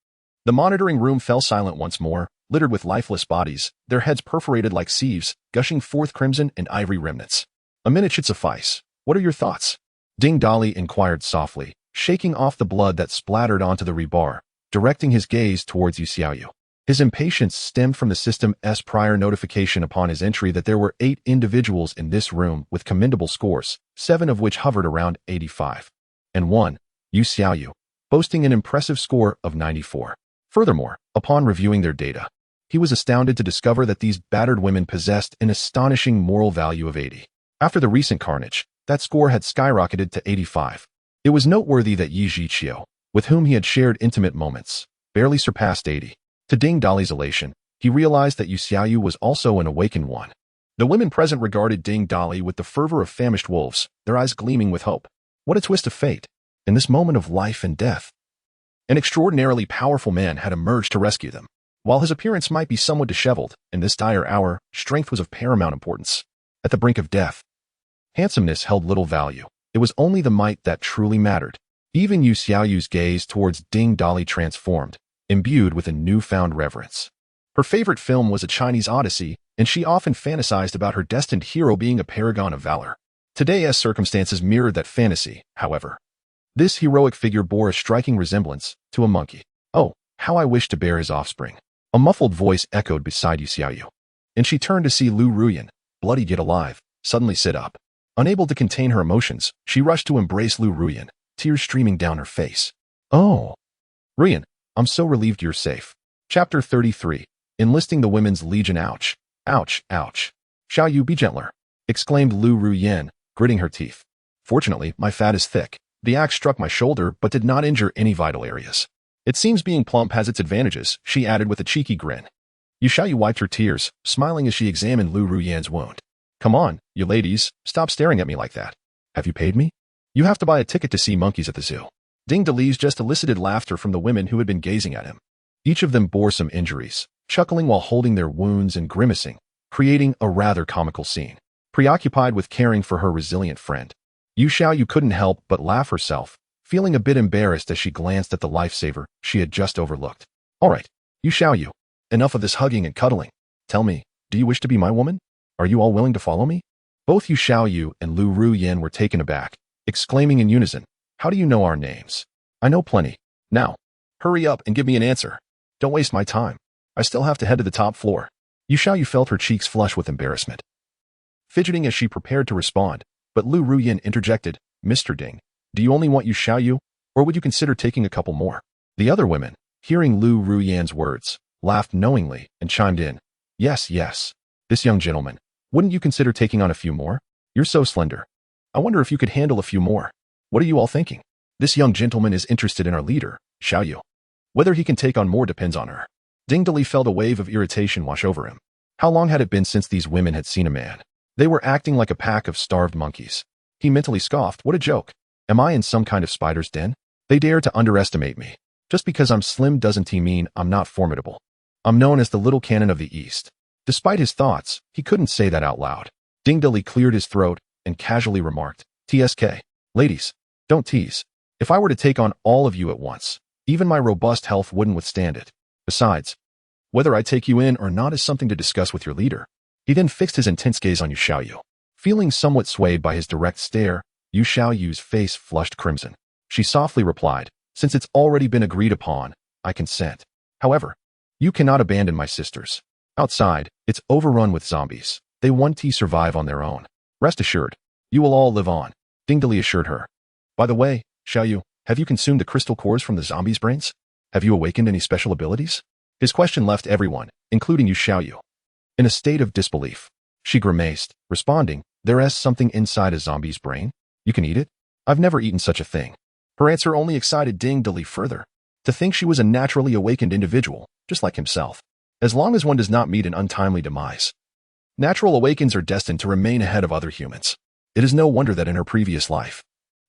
The monitoring room fell silent once more, littered with lifeless bodies, their heads perforated like sieves, gushing forth crimson and ivory remnants. A minute should suffice. What are your thoughts? Ding Dali inquired softly, shaking off the blood that splattered onto the rebar, directing his gaze towards Yu Xiaoyu. His impatience stemmed from the system's prior notification upon his entry that there were 8 individuals in this room with commendable scores, 7 of which hovered around 85. And 1, Yu Xiaoyu, boasting an impressive score of 94. Furthermore, upon reviewing their data, he was astounded to discover that these battered women possessed an astonishing moral value of 80. After the recent carnage, that score had skyrocketed to 85. It was noteworthy that Yi Zhiqiu, with whom he had shared intimate moments, barely surpassed 80. To Ding Dali's elation, he realized that Yu Xiaoyu was also an awakened one. The women present regarded Ding Dali with the fervor of famished wolves, their eyes gleaming with hope. What a twist of fate! In this moment of life and death, an extraordinarily powerful man had emerged to rescue them. While his appearance might be somewhat disheveled, in this dire hour, strength was of paramount importance. At the brink of death, handsomeness held little value. It was only the might that truly mattered. Even Yu Xiaoyu's gaze towards Ding Dali transformed, imbued with a newfound reverence. Her favorite film was A Chinese Odyssey, and she often fantasized about her destined hero being a paragon of valor. Today's circumstances mirrored that fantasy, however. This heroic figure bore a striking resemblance to a monkey. Oh, how I wish to bear his offspring. A muffled voice echoed beside Yu Xiaoyu, and she turned to see Lu Ruyan, bloody yet alive, suddenly sit up. Unable to contain her emotions, she rushed to embrace Lu Ruyan, tears streaming down her face. Oh, Ruyan, I'm so relieved you're safe. Chapter 33. Enlisting the Women's Legion. Ouch. Ouch, ouch. Xiaoyu, be gentler, exclaimed Lu Ruyan, gritting her teeth. Fortunately, my fat is thick. The axe struck my shoulder but did not injure any vital areas. It seems being plump has its advantages, she added with a cheeky grin. Yu Xiaoyu wiped her tears, smiling as she examined Lu Ruyan's wound. Come on, you ladies, stop staring at me like that. Have you paid me? You have to buy a ticket to see monkeys at the zoo. Ding Dali's just elicited laughter from the women who had been gazing at him. Each of them bore some injuries, chuckling while holding their wounds and grimacing, creating a rather comical scene. Preoccupied with caring for her resilient friend, Yu Xiaoyu couldn't help but laugh herself, feeling a bit embarrassed as she glanced at the lifesaver she had just overlooked. All right, Yu Xiaoyu, enough of this hugging and cuddling. Tell me, do you wish to be my woman? Are you all willing to follow me? Both Yu Xiaoyu and Lu Ruyan were taken aback, exclaiming in unison, how do you know our names? I know plenty. Now, hurry up and give me an answer. Don't waste my time. I still have to head to the top floor. Yu Xiaoyu felt her cheeks flush with embarrassment, fidgeting as she prepared to respond, but Lu Ruyan interjected, Mr. Ding, do you only want Yu Xiaoyu, or would you consider taking a couple more? The other women, hearing Lu Ruyan's words, laughed knowingly and chimed in, yes, yes. This young gentleman, wouldn't you consider taking on a few more? You're so slender. I wonder if you could handle a few more. What are you all thinking? This young gentleman is interested in our leader, Xiaoyu. Whether he can take on more depends on her. Ding Dali felt a wave of irritation wash over him. How long had it been since these women had seen a man? They were acting like a pack of starved monkeys. He mentally scoffed, what a joke. Am I in some kind of spider's den? They dare to underestimate me. Just because I'm slim doesn't mean I'm not formidable. I'm known as the little cannon of the East. Despite his thoughts, he couldn't say that out loud. Ding Dali cleared his throat and casually remarked, TSK. Ladies, don't tease. If I were to take on all of you at once, even my robust health wouldn't withstand it. Besides, whether I take you in or not is something to discuss with your leader. He then fixed his intense gaze on Yu Xiaoyu. Feeling somewhat swayed by his direct stare, Yu Xiaoyu's face flushed crimson. She softly replied, since it's already been agreed upon, I consent. However, you cannot abandon my sisters. Outside, it's overrun with zombies. They want to survive on their own. Rest assured, you will all live on, Ding Dali assured her. By the way, Xiaoyu, have you consumed the crystal cores from the zombies' brains? Have you awakened any special abilities? His question left everyone, including Yu Xiaoyu, in a state of disbelief. She grimaced, responding, there's something inside a zombie's brain? You can eat it? I've never eaten such a thing. Her answer only excited Ding Dali further. To think she was a naturally awakened individual, just like himself. As long as one does not meet an untimely demise. Natural awakens are destined to remain ahead of other humans. It is no wonder that in her previous life,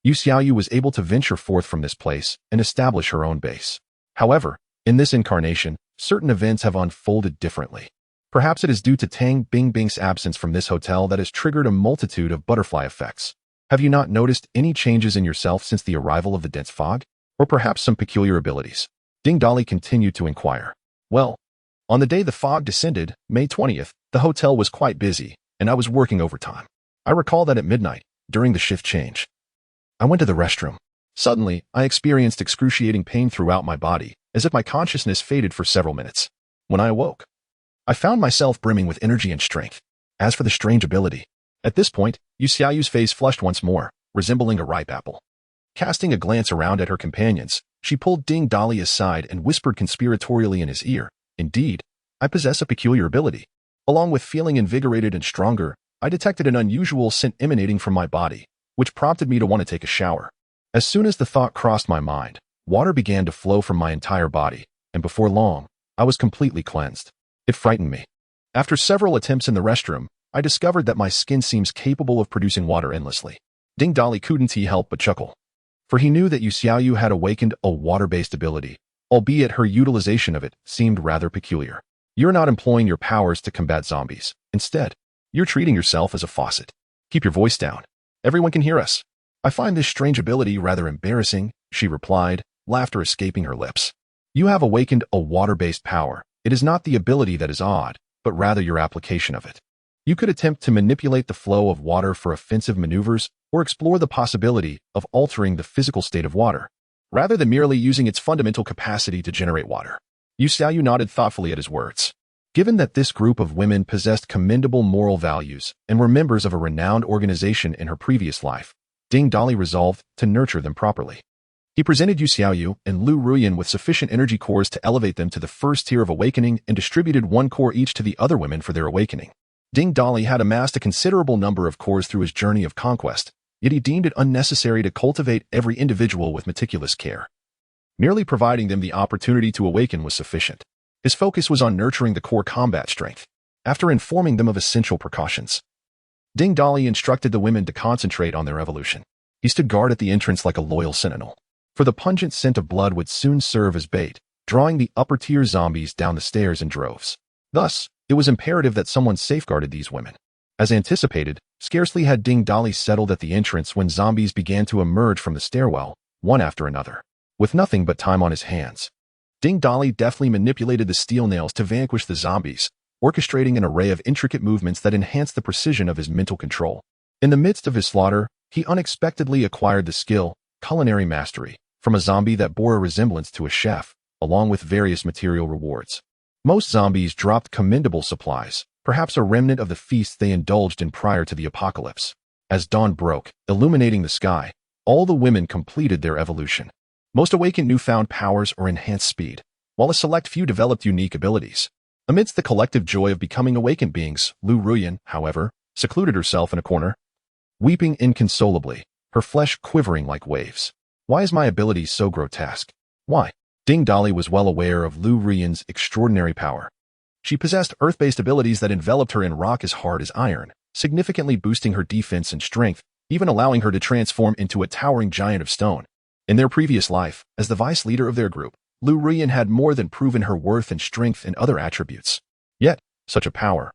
Yu Xiaoyu was able to venture forth from this place and establish her own base. However, in this incarnation, certain events have unfolded differently. Perhaps it is due to Tang Bingbing's absence from this hotel that has triggered a multitude of butterfly effects. Have you not noticed any changes in yourself since the arrival of the dense fog? Or perhaps some peculiar abilities? Ding Dali continued to inquire. Well, on the day the fog descended, May 20th, the hotel was quite busy, and I was working overtime. I recall that at midnight, during the shift change, I went to the restroom. Suddenly, I experienced excruciating pain throughout my body, as if my consciousness faded for several minutes. When I awoke, I found myself brimming with energy and strength. As for the strange ability, at this point, Yu Xiaoyu's face flushed once more, resembling a ripe apple. Casting a glance around at her companions, she pulled Ding Dali aside and whispered conspiratorially in his ear, "Indeed, I possess a peculiar ability. Along with feeling invigorated and stronger, I detected an unusual scent emanating from my body, which prompted me to want to take a shower. As soon as the thought crossed my mind, water began to flow from my entire body, and before long, I was completely cleansed. It frightened me. After several attempts in the restroom, I discovered that my skin seems capable of producing water endlessly." Ding Dali couldn't help but chuckle, for he knew that Yu Xiaoyu had awakened a water-based ability, albeit her utilization of it seemed rather peculiar. "You're not employing your powers to combat zombies. Instead, you're treating yourself as a faucet. Keep your voice down. Everyone can hear us." "I find this strange ability rather embarrassing," she replied, laughter escaping her lips. "You have awakened a water-based power. It is not the ability that is odd, but rather your application of it. You could attempt to manipulate the flow of water for offensive maneuvers or explore the possibility of altering the physical state of water, rather than merely using its fundamental capacity to generate water." Yu Xiaoyu nodded thoughtfully at his words. Given that this group of women possessed commendable moral values and were members of a renowned organization in her previous life, Ding Dali resolved to nurture them properly. He presented Yu Xiaoyu and Lu Ruyan with sufficient energy cores to elevate them to the first tier of awakening and distributed one core each to the other women for their awakening. Ding Dali had amassed a considerable number of cores through his journey of conquest, yet he deemed it unnecessary to cultivate every individual with meticulous care. Merely providing them the opportunity to awaken was sufficient. His focus was on nurturing the core combat strength. After informing them of essential precautions, Ding Dali instructed the women to concentrate on their evolution. He stood guard at the entrance like a loyal sentinel, for the pungent scent of blood would soon serve as bait, drawing the upper-tier zombies down the stairs in droves. Thus, it was imperative that someone safeguarded these women. As anticipated, scarcely had Ding Dali settled at the entrance when zombies began to emerge from the stairwell, one after another. With nothing but time on his hands, Ding Dali deftly manipulated the steel nails to vanquish the zombies, orchestrating an array of intricate movements that enhanced the precision of his mental control. In the midst of his slaughter, he unexpectedly acquired the skill, culinary mastery, from a zombie that bore a resemblance to a chef, along with various material rewards. Most zombies dropped commendable supplies, perhaps a remnant of the feast they indulged in prior to the apocalypse. As dawn broke, illuminating the sky, all the women completed their evolution. Most awakened newfound powers or enhanced speed, while a select few developed unique abilities. Amidst the collective joy of becoming awakened beings, Lu Ruyan, however, secluded herself in a corner, weeping inconsolably, her flesh quivering like waves. "Why is my ability so grotesque? Why?" Ding Dali was well aware of Lu Ruyan's extraordinary power. She possessed earth-based abilities that enveloped her in rock as hard as iron, significantly boosting her defense and strength, even allowing her to transform into a towering giant of stone. In their previous life, as the vice leader of their group, Lu Ruyan had more than proven her worth and strength in other attributes. Yet, such a power,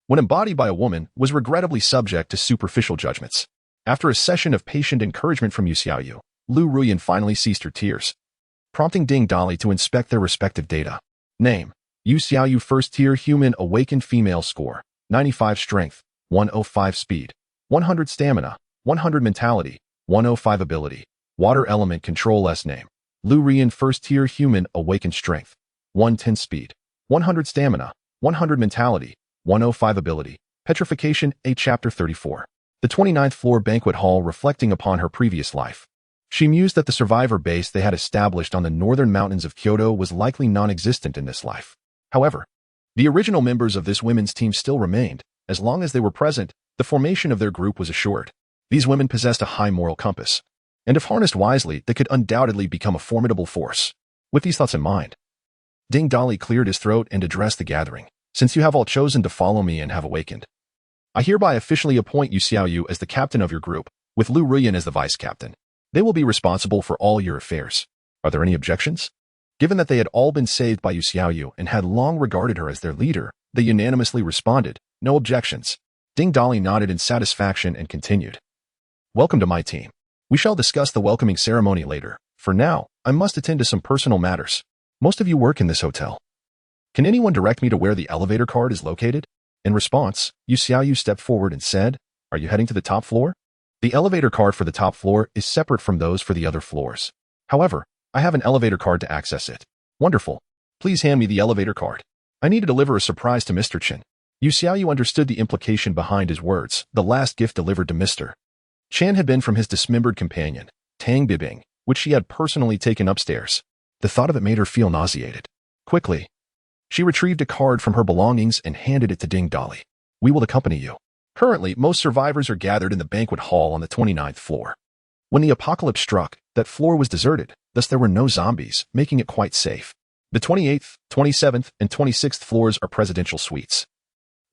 when embodied by a woman, was regrettably subject to superficial judgments. After a session of patient encouragement from Yu Xiaoyu, Lu Ruyan finally ceased her tears, prompting Ding Dali to inspect their respective data. Name: Yu Xiaoyu First Tier Human Awakened Female Score, 95 Strength, 105 Speed, 100 Stamina, 100 Mentality, 105 Ability, Water Element Control. Name: Lu Ruyan First Tier Human Awakened Strength, 110 Speed, 100 Stamina, 100 Mentality, 105 Ability, Petrification. A Chapter 34. The 29th floor banquet hall. Reflecting upon her previous life, she mused that the survivor base they had established on the northern mountains of Kyoto was likely non-existent in this life. However, the original members of this women's team still remained. As long as they were present, the formation of their group was assured. These women possessed a high moral compass, and if harnessed wisely, they could undoubtedly become a formidable force. With these thoughts in mind, Ding Dali cleared his throat and addressed the gathering. "Since you have all chosen to follow me and have awakened, I hereby officially appoint Yu Xiaoyu as the captain of your group, with Lu Ruyan as the vice captain. They will be responsible for all your affairs. Are there any objections?" Given that they had all been saved by Yu Xiaoyu and had long regarded her as their leader, they unanimously responded, "No objections." Ding Dali nodded in satisfaction and continued, "Welcome to my team. We shall discuss the welcoming ceremony later. For now, I must attend to some personal matters. Most of you work in this hotel. Can anyone direct me to where the elevator card is located? In response, Yu Xiaoyu stepped forward and said, Are you heading to the top floor? The elevator card for the top floor is separate from those for the other floors. However, I have an elevator card to access it. Wonderful. Please hand me the elevator card. I need to deliver a surprise to Mr. Chen. Yu Xiaoyu understood the implication behind his words. The last gift delivered to Mr. Chen had been from his dismembered companion, Tang Bibing, which she had personally taken upstairs. The thought of it made her feel nauseated. Quickly, she retrieved a card from her belongings and handed it to Ding Dali. We will accompany you. Currently, most survivors are gathered in the banquet hall on the 29th floor. When the apocalypse struck, that floor was deserted, thus there were no zombies, making it quite safe. The 28th, 27th, and 26th floors are presidential suites,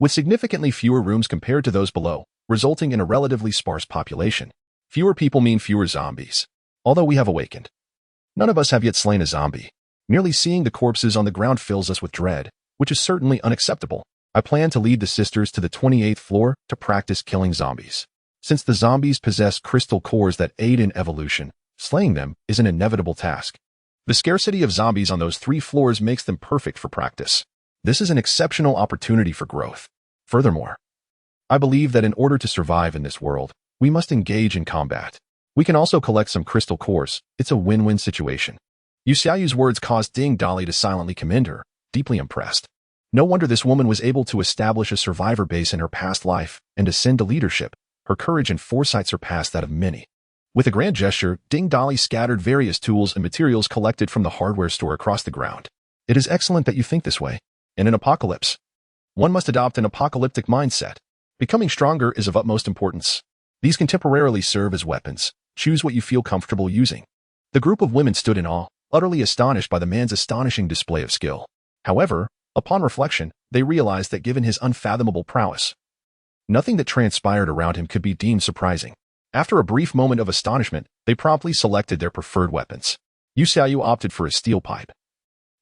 with significantly fewer rooms compared to those below, resulting in a relatively sparse population. Fewer people mean fewer zombies. Although we have awakened, none of us have yet slain a zombie. Merely seeing the corpses on the ground fills us with dread, which is certainly unacceptable. I plan to lead the sisters to the 28th floor to practice killing zombies. Since the zombies possess crystal cores that aid in evolution, slaying them is an inevitable task. The scarcity of zombies on those 3 floors makes them perfect for practice. This is an exceptional opportunity for growth. Furthermore, I believe that in order to survive in this world, we must engage in combat. We can also collect some crystal cores. It's a win-win situation. Yu Xiaoyu's words caused Ding Dali to silently commend her, deeply impressed. No wonder this woman was able to establish a survivor base in her past life and ascend to leadership. Her courage and foresight surpassed that of many. With a grand gesture, Ding Dali scattered various tools and materials collected from the hardware store across the ground. It is excellent that you think this way. In an apocalypse, one must adopt an apocalyptic mindset. Becoming stronger is of utmost importance. These can temporarily serve as weapons. Choose what you feel comfortable using. The group of women stood in awe, utterly astonished by the man's astonishing display of skill. However, upon reflection, they realized that given his unfathomable prowess, nothing that transpired around him could be deemed surprising. After a brief moment of astonishment, they promptly selected their preferred weapons. Yu Xiaoyu opted for a steel pipe,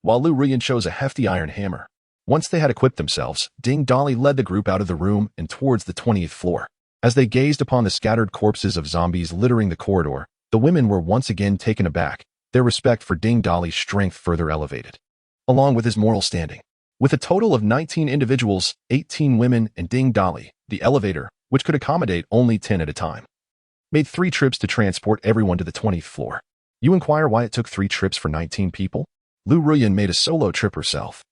while Lu Ruyan chose a hefty iron hammer. Once they had equipped themselves, Ding Dali led the group out of the room and towards the 20th floor. As they gazed upon the scattered corpses of zombies littering the corridor, the women were once again taken aback, their respect for Ding Dali's strength further elevated, along with his moral standing. With a total of 19 individuals, 18 women, and Ding Dali, the elevator, which could accommodate only 10 at a time, made 3 trips to transport everyone to the 20th floor. You inquire why it took 3 trips for 19 people? Lu Ruyan made a solo trip herself.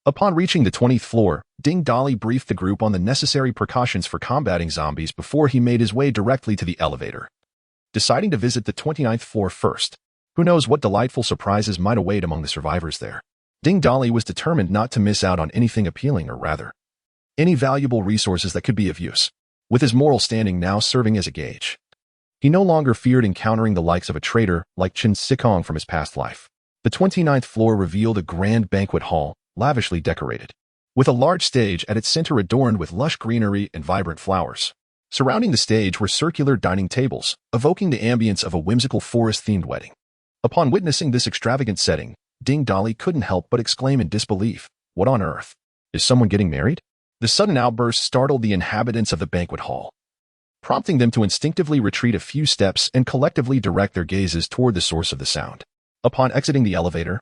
Upon reaching the 20th floor, Ding Dali briefed the group on the necessary precautions for combating zombies before he made his way directly to the elevator, deciding to visit the 29th floor first. Who knows what delightful surprises might await among the survivors there. Ding Dali was determined not to miss out on anything appealing, or rather, any valuable resources that could be of use. With his moral standing now serving as a gauge, he no longer feared encountering the likes of a traitor like Chen Sikong from his past life. The 29th floor revealed a grand banquet hall, lavishly decorated, with a large stage at its center adorned with lush greenery and vibrant flowers. Surrounding the stage were circular dining tables, evoking the ambience of a whimsical forest-themed wedding. Upon witnessing this extravagant setting, Ding Dali couldn't help but exclaim in disbelief, "What on earth? Is someone getting married?" The sudden outburst startled the inhabitants of the banquet hall, prompting them to instinctively retreat a few steps and collectively direct their gazes toward the source of the sound. Upon exiting the elevator,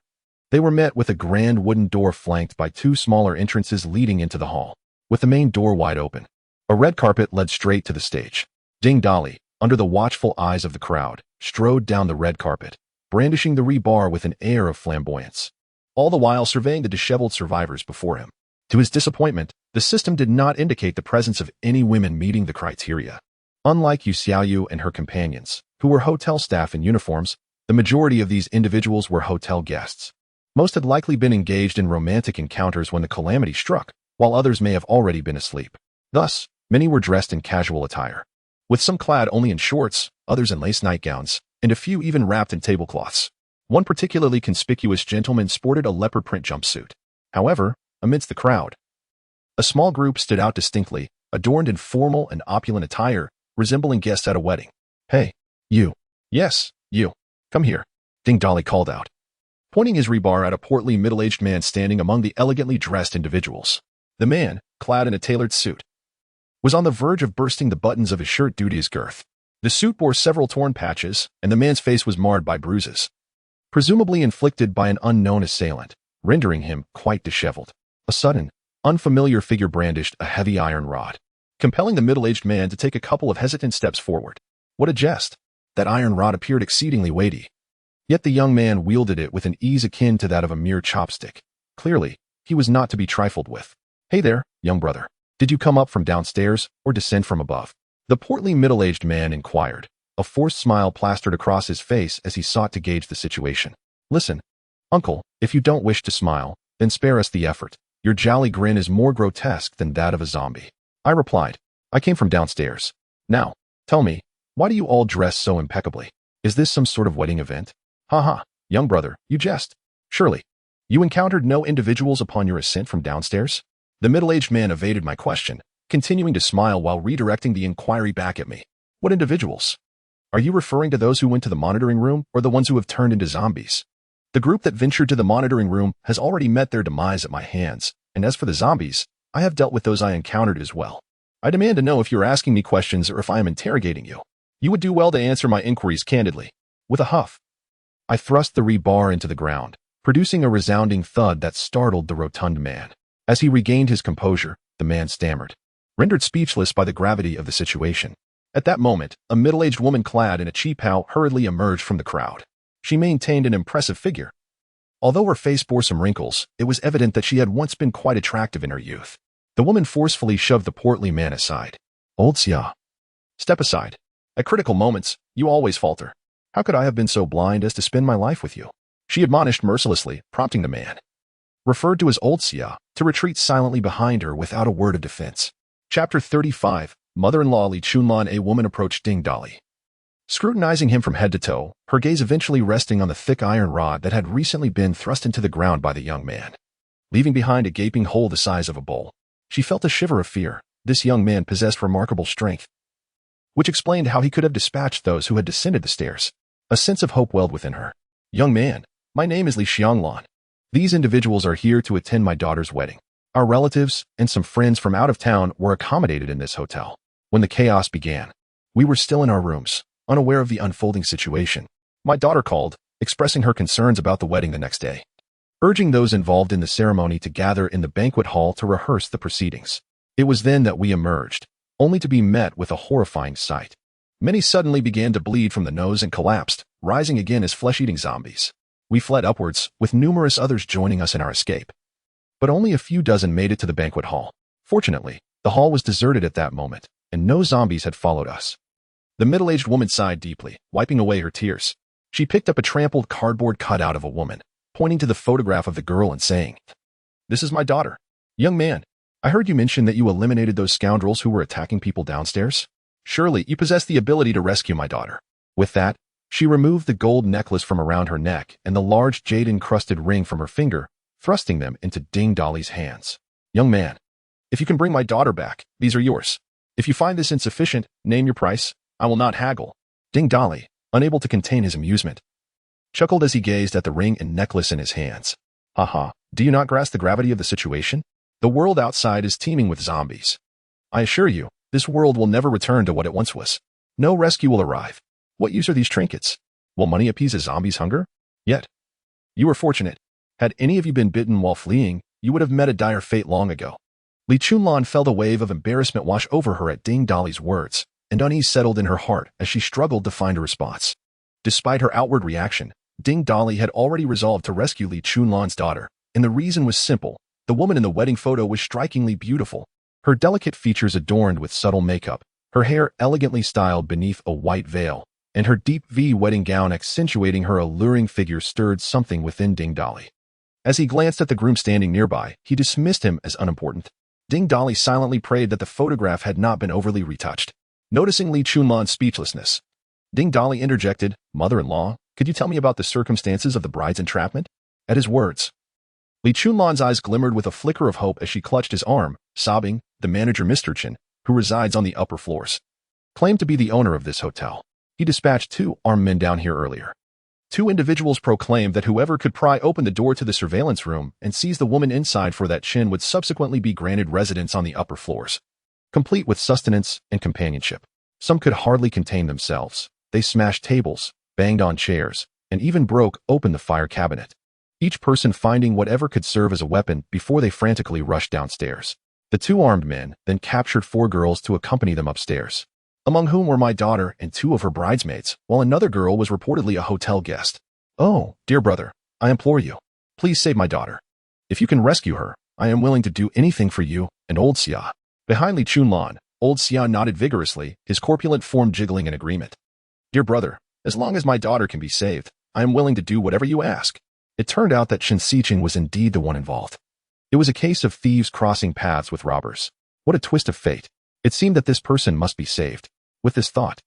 they were met with a grand wooden door flanked by 2 smaller entrances leading into the hall, with the main door wide open. A red carpet led straight to the stage. Ding Dali, under the watchful eyes of the crowd, strode down the red carpet, brandishing the rebar with an air of flamboyance, all the while surveying the disheveled survivors before him. To his disappointment, the system did not indicate the presence of any women meeting the criteria. Unlike Yu Xiaoyu and her companions, who were hotel staff in uniforms, the majority of these individuals were hotel guests. Most had likely been engaged in romantic encounters when the calamity struck, while others may have already been asleep. Thus, many were dressed in casual attire, with some clad only in shorts, others in lace nightgowns, and a few even wrapped in tablecloths. One particularly conspicuous gentleman sported a leopard print jumpsuit. However, amidst the crowd, a small group stood out distinctly, adorned in formal and opulent attire, resembling guests at a wedding. "Hey, you. Yes, you. Come here," Ding Dali called out, pointing his rebar at a portly middle-aged man standing among the elegantly dressed individuals. The man, clad in a tailored suit, was on the verge of bursting the buttons of his shirt due to his girth. The suit bore several torn patches, and the man's face was marred by bruises, presumably inflicted by an unknown assailant, rendering him quite disheveled. A sudden, unfamiliar figure brandished a heavy iron rod, compelling the middle-aged man to take a couple of hesitant steps forward. What a jest! That iron rod appeared exceedingly weighty. Yet the young man wielded it with an ease akin to that of a mere chopstick. Clearly, he was not to be trifled with. "Hey there, young brother. Did you come up from downstairs or descend from above?" The portly middle-aged man inquired, a forced smile plastered across his face as he sought to gauge the situation. "Listen, uncle, if you don't wish to smile, then spare us the effort. Your jolly grin is more grotesque than that of a zombie." I replied, "I came from downstairs. Now, tell me, why do you all dress so impeccably? Is this some sort of wedding event?" "Ha ha, young brother, you jest. Surely, you encountered no individuals upon your ascent from downstairs?" The middle-aged man evaded my question, continuing to smile while redirecting the inquiry back at me. "What individuals? Are you referring to those who went to the monitoring room or the ones who have turned into zombies?" "The group that ventured to the monitoring room has already met their demise at my hands, and as for the zombies, I have dealt with those I encountered as well. I demand to know if you are asking me questions or if I am interrogating you. You would do well to answer my inquiries candidly." With a huff, I thrust the rebar into the ground, producing a resounding thud that startled the rotund man. As he regained his composure, the man stammered, rendered speechless by the gravity of the situation. At that moment, a middle-aged woman clad in a cheapao hurriedly emerged from the crowd. She maintained an impressive figure. Although her face bore some wrinkles, it was evident that she had once been quite attractive in her youth. The woman forcefully shoved the portly man aside. "Old Xia, step aside. At critical moments, you always falter. How could I have been so blind as to spend my life with you?" she admonished mercilessly, prompting the man, referred to as Old Xia, to retreat silently behind her without a word of defense. Chapter 35, Mother-in-law Li Chunlan. A woman approached Ding Dali, scrutinizing him from head to toe, her gaze eventually resting on the thick iron rod that had recently been thrust into the ground by the young man, leaving behind a gaping hole the size of a bowl. She felt a shiver of fear. This young man possessed remarkable strength, which explained how he could have dispatched those who had descended the stairs. A sense of hope welled within her. "Young man, my name is Li Xianglan. These individuals are here to attend my daughter's wedding. Our relatives and some friends from out of town were accommodated in this hotel. When the chaos began, we were still in our rooms, unaware of the unfolding situation. My daughter called, expressing her concerns about the wedding the next day, urging those involved in the ceremony to gather in the banquet hall to rehearse the proceedings. It was then that we emerged, only to be met with a horrifying sight. Many suddenly began to bleed from the nose and collapsed, rising again as flesh-eating zombies. We fled upwards, with numerous others joining us in our escape. But only a few dozen made it to the banquet hall. Fortunately, the hall was deserted at that moment, and no zombies had followed us." The middle-aged woman sighed deeply, wiping away her tears. She picked up a trampled cardboard cutout of a woman, pointing to the photograph of the girl and saying, "This is my daughter. Young man, I heard you mention that you eliminated those scoundrels who were attacking people downstairs. Surely you possess the ability to rescue my daughter." With that, she removed the gold necklace from around her neck and the large jade-encrusted ring from her finger, thrusting them into Ding Dali's hands. "Young man, if you can bring my daughter back, these are yours. If you find this insufficient, name your price. I will not haggle." Ding Dali, unable to contain his amusement, chuckled as he gazed at the ring and necklace in his hands. "Haha, do you not grasp the gravity of the situation? The world outside is teeming with zombies. I assure you, this world will never return to what it once was. No rescue will arrive. What use are these trinkets? Will money appease a zombie's hunger? Yet, you were fortunate. Had any of you been bitten while fleeing, you would have met a dire fate long ago." Li Chunlan felt a wave of embarrassment wash over her at Ding Dali's words, and unease settled in her heart as she struggled to find a response. Despite her outward reaction, Ding Dali had already resolved to rescue Li Chunlan's daughter, and the reason was simple. The woman in the wedding photo was strikingly beautiful, her delicate features adorned with subtle makeup, her hair elegantly styled beneath a white veil, and her deep V wedding gown accentuating her alluring figure stirred something within Ding Dali. As he glanced at the groom standing nearby, he dismissed him as unimportant. Ding Dali silently prayed that the photograph had not been overly retouched. Noticing Li Chunlan's speechlessness, Ding Dali interjected, "Mother-in-law, could you tell me about the circumstances of the bride's entrapment?" At his words, Li Chunlan's eyes glimmered with a flicker of hope as she clutched his arm, sobbing. "The manager, Mr. Chen, who resides on the upper floors, claimed to be the owner of this hotel. He dispatched 2 armed men down here earlier. 2 individuals proclaimed that whoever could pry open the door to the surveillance room and seize the woman inside for that Chen would subsequently be granted residence on the upper floors, complete with sustenance and companionship. Some could hardly contain themselves. They smashed tables, banged on chairs, and even broke open the fire cabinet, each person finding whatever could serve as a weapon before they frantically rushed downstairs. The two armed men then captured 4 girls to accompany them upstairs, among whom were my daughter and 2 of her bridesmaids, while another girl was reportedly a hotel guest. Oh, dear brother, I implore you, please save my daughter. If you can rescue her, I am willing to do anything for you and old Xia. Behind Li Chunlan, old Xia nodded vigorously, his corpulent form jiggling in agreement. Dear brother, as long as my daughter can be saved, I am willing to do whatever you ask. It turned out that Chen Xiqing was indeed the one involved. It was a case of thieves crossing paths with robbers. What a twist of fate. It seemed that this person must be saved. With this thought,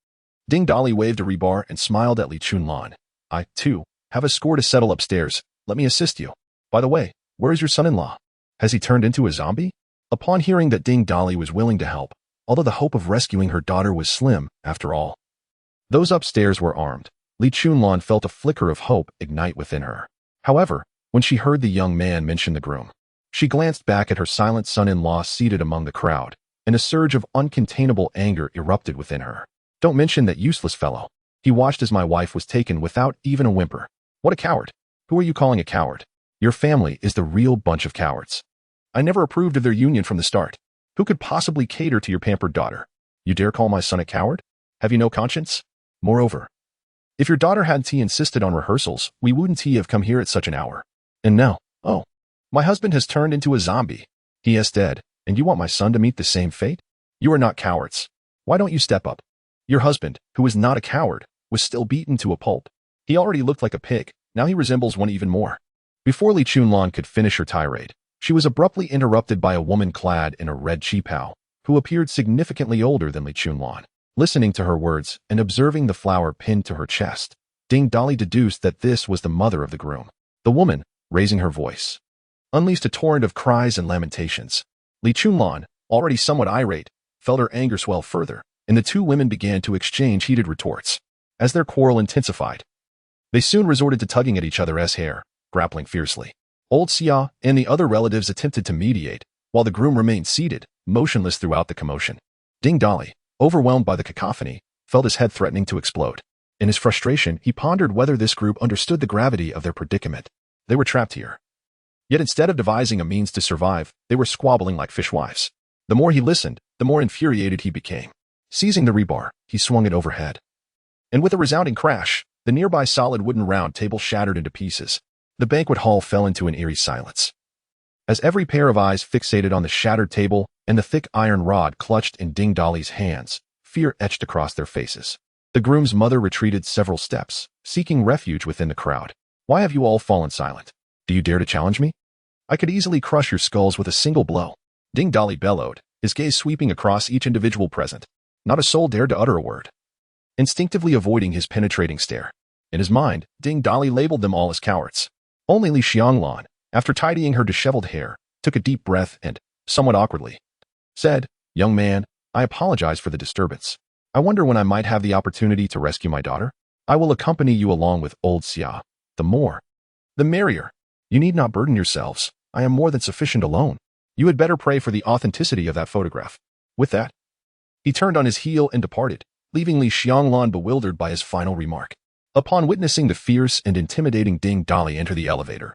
Ding Dali waved a rebar and smiled at Li Chunlan. I, too, have a score to settle upstairs. Let me assist you. By the way, where is your son-in-law? Has he turned into a zombie? Upon hearing that Ding Dali was willing to help, although the hope of rescuing her daughter was slim, after all. Those upstairs were armed. Li Chunlan felt a flicker of hope ignite within her. However, when she heard the young man mention the groom, she glanced back at her silent son-in-law seated among the crowd, and a surge of uncontainable anger erupted within her. Don't mention that useless fellow. He watched as my wife was taken without even a whimper. What a coward. Who are you calling a coward? Your family is the real bunch of cowards. I never approved of their union from the start. Who could possibly cater to your pampered daughter? You dare call my son a coward? Have you no conscience? Moreover, if your daughter hadn't insisted on rehearsals, we wouldn't have come here at such an hour. And now, oh, my husband has turned into a zombie. He is dead, and you want my son to meet the same fate? You are not cowards. Why don't you step up? Your husband, who is not a coward, was still beaten to a pulp. He already looked like a pig, now he resembles one even more. Before Li Chunlan could finish her tirade, she was abruptly interrupted by a woman clad in a red qipao, who appeared significantly older than Li Chunlan. Listening to her words and observing the flower pinned to her chest, Ding Dali deduced that this was the mother of the groom. The woman, raising her voice, unleashed a torrent of cries and lamentations. Li Chunlan, already somewhat irate, felt her anger swell further, and the two women began to exchange heated retorts. As their quarrel intensified, they soon resorted to tugging at each other's hair, grappling fiercely. Old Xia and the other relatives attempted to mediate, while the groom remained seated, motionless throughout the commotion. Ding Dali, overwhelmed by the cacophony, felt his head threatening to explode. In his frustration, he pondered whether this group understood the gravity of their predicament. They were trapped here. Yet instead of devising a means to survive, they were squabbling like fishwives. The more he listened, the more infuriated he became. Seizing the rebar, he swung it overhead. And with a resounding crash, the nearby solid wooden round table shattered into pieces. The banquet hall fell into an eerie silence. As every pair of eyes fixated on the shattered table and the thick iron rod clutched in Ding Dali's hands, fear etched across their faces. The groom's mother retreated several steps, seeking refuge within the crowd. Why have you all fallen silent? Do you dare to challenge me? I could easily crush your skulls with a single blow. Ding Dali bellowed, his gaze sweeping across each individual present. Not a soul dared to utter a word, instinctively avoiding his penetrating stare. In his mind, Ding Dali labeled them all as cowards. Only Li Xianglan, after tidying her disheveled hair, took a deep breath and, somewhat awkwardly, said, "Young man, I apologize for the disturbance. I wonder when I might have the opportunity to rescue my daughter. I will accompany you along with old Xia. The more, the merrier. You need not burden yourselves. I am more than sufficient alone. You had better pray for the authenticity of that photograph." With that, he turned on his heel and departed, leaving Li Xianglan bewildered by his final remark. Upon witnessing the fierce and intimidating Ding Dali enter the elevator,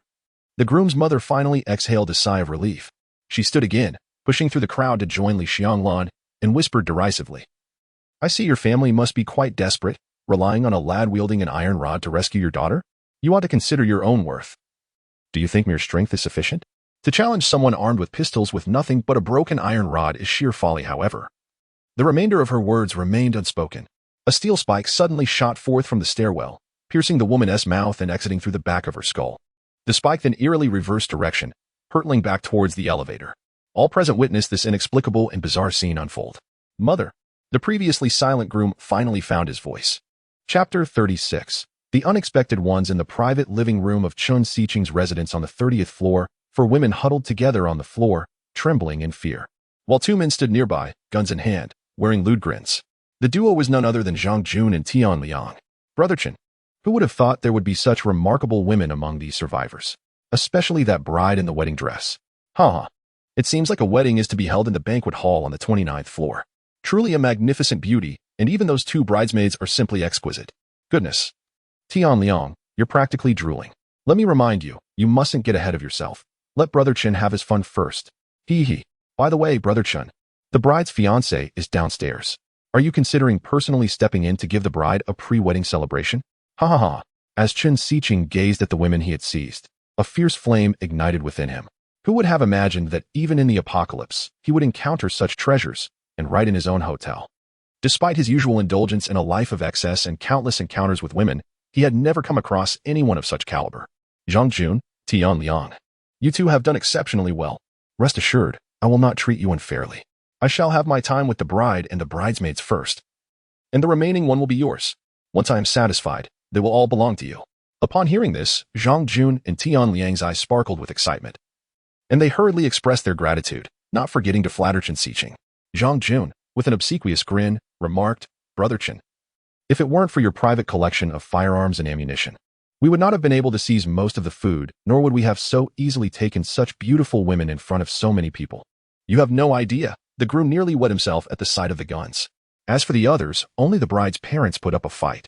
the groom's mother finally exhaled a sigh of relief. She stood again, pushing through the crowd to join Li Xianglan, and whispered derisively, "I see your family must be quite desperate, relying on a lad wielding an iron rod to rescue your daughter. You ought to consider your own worth. Do you think mere strength is sufficient? To challenge someone armed with pistols with nothing but a broken iron rod is sheer folly, however." The remainder of her words remained unspoken. A steel spike suddenly shot forth from the stairwell, piercing the woman's mouth and exiting through the back of her skull. The spike then eerily reversed direction, hurtling back towards the elevator. All present witnessed this inexplicable and bizarre scene unfold. Mother, the previously silent groom finally found his voice. Chapter 36. The unexpected ones in the private living room of Chen Xiqing's residence on the 30th floor, for women huddled together on the floor, trembling in fear. While 2 men stood nearby, guns in hand, wearing lewd grins. The duo was none other than Zhang Jun and Tian Liang. Brother Chen, who would have thought there would be such remarkable women among these survivors? Especially that bride in the wedding dress. Ha! It seems like a wedding is to be held in the banquet hall on the 29th floor. Truly a magnificent beauty, and even those 2 bridesmaids are simply exquisite. Goodness. Tian Liang, You're practically drooling. Let me remind you, you mustn't get ahead of yourself. Let Brother Chen have his fun first. Hee hee. By the way, Brother Chen, the bride's fiancé is downstairs. Are you considering personally stepping in to give the bride a pre-wedding celebration? Ha ha ha. As Chen Xiqing gazed at the women he had seized, a fierce flame ignited within him. Who would have imagined that even in the apocalypse, he would encounter such treasures, and right in his own hotel? Despite his usual indulgence in a life of excess and countless encounters with women, he had never come across anyone of such caliber. Zhang Jun, Tian Liang. You two have done exceptionally well. Rest assured, I will not treat you unfairly. I shall have my time with the bride and the bridesmaids first, and the remaining one will be yours. Once I am satisfied, they will all belong to you. Upon hearing this, Zhang Jun and Tian Liang's eyes sparkled with excitement, and they hurriedly expressed their gratitude, not forgetting to flatter Chen Xiqing. Zhang Jun, with an obsequious grin, remarked, Brother Chen, if it weren't for your private collection of firearms and ammunition, we would not have been able to seize most of the food, nor would we have so easily taken such beautiful women in front of so many people. You have no idea. The groom nearly wet himself at the sight of the guns. As for the others, only the bride's parents put up a fight.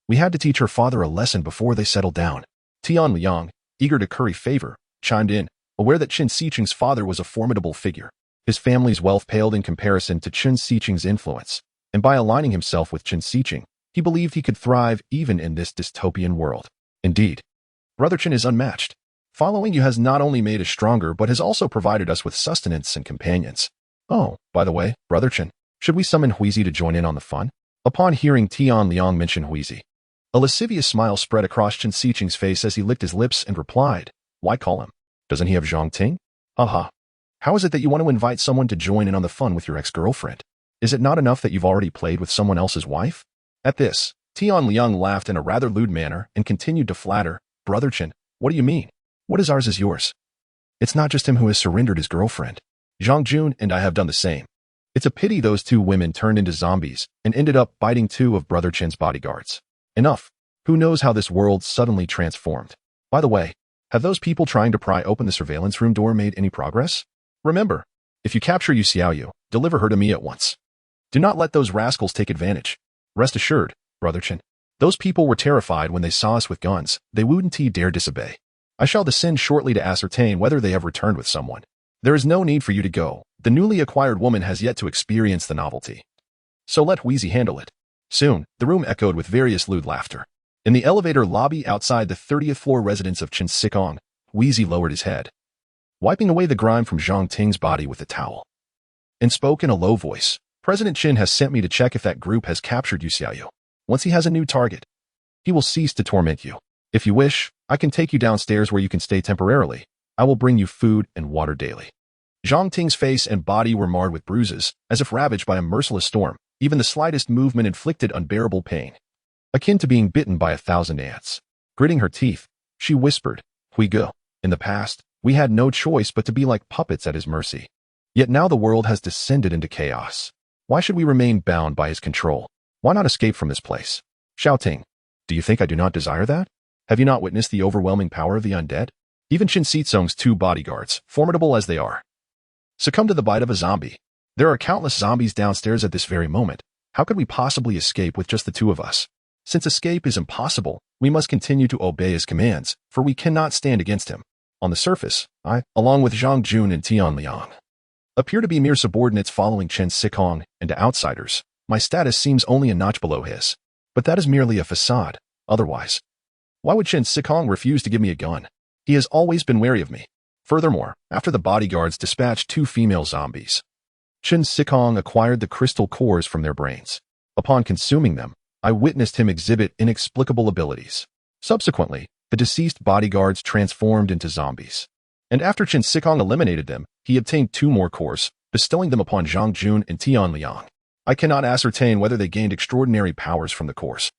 We had to teach her father a lesson before they settled down. Tian Liang, eager to curry favor, chimed in, aware that Chen Xiqing's father was a formidable figure. His family's wealth paled in comparison to Chen Xiqing's influence, and by aligning himself with Chen Xiqing, he believed he could thrive even in this dystopian world. Indeed, Brother Chen is unmatched. Following you has not only made us stronger, but has also provided us with sustenance and companions. Oh, by the way, Brother Chen, should we summon Huizi to join in on the fun? Upon hearing Tian Liang mention Huizi, a lascivious smile spread across Chen Xiqing's face as he licked his lips and replied, why call him? Doesn't he have Zhang Ting? Aha. How is it that you want to invite someone to join in on the fun with your ex-girlfriend? Is it not enough that you've already played with someone else's wife? At this, Tian Liang laughed in a rather lewd manner and continued to flatter, Brother Chen, what do you mean? What is ours is yours. It's not just him who has surrendered his girlfriend. Zhang Jun and I have done the same. It's a pity those two women turned into zombies and ended up biting two of Brother Chen's bodyguards. Enough. Who knows how this world suddenly transformed? By the way, have those people trying to pry open the surveillance room door made any progress? Remember, if you capture Yu Xiaoyu, deliver her to me at once. Do not let those rascals take advantage. Rest assured, Brother Chen, those people were terrified when they saw us with guns. They wouldn't dare disobey. I shall descend shortly to ascertain whether they have returned with someone. There is no need for you to go. The newly acquired woman has yet to experience the novelty. So let Huizi handle it. Soon, the room echoed with various lewd laughter. In the elevator lobby outside the 30th floor residence of Chen Xiqing, Huizi lowered his head, wiping away the grime from Zhang Ting's body with a towel, and spoke in a low voice. President Chen has sent me to check if that group has captured Yu Xiaoyu. Once he has a new target, he will cease to torment you. If you wish, I can take you downstairs where you can stay temporarily. I will bring you food and water daily. Zhang Ting's face and body were marred with bruises, as if ravaged by a merciless storm. Even the slightest movement inflicted unbearable pain, akin to being bitten by 1,000 ants. Gritting her teeth, she whispered, Huigo, in the past, we had no choice but to be like puppets at his mercy. Yet now the world has descended into chaos. Why should we remain bound by his control? Why not escape from this place? Xiao Ting, do you think I do not desire that? Have you not witnessed the overwhelming power of the undead? Even Chen Xiqing's two bodyguards, formidable as they are, succumb to the bite of a zombie. There are countless zombies downstairs at this very moment. How could we possibly escape with just the two of us? Since escape is impossible, we must continue to obey his commands, for we cannot stand against him. On the surface, I, along with Zhang Jun and Tian Liang, appear to be mere subordinates following Chen Xiqing, and to outsiders, my status seems only a notch below his. But that is merely a facade. Otherwise, why would Chen Xiqing refuse to give me a gun? He has always been wary of me. Furthermore, after the bodyguards dispatched two female zombies, Chen Xiqing acquired the crystal cores from their brains. Upon consuming them, I witnessed him exhibit inexplicable abilities. Subsequently, the deceased bodyguards transformed into zombies. And after Chen Xiqing eliminated them, he obtained two more cores, bestowing them upon Zhang Jun and Tian Liang. I cannot ascertain whether they gained extraordinary powers from the cores,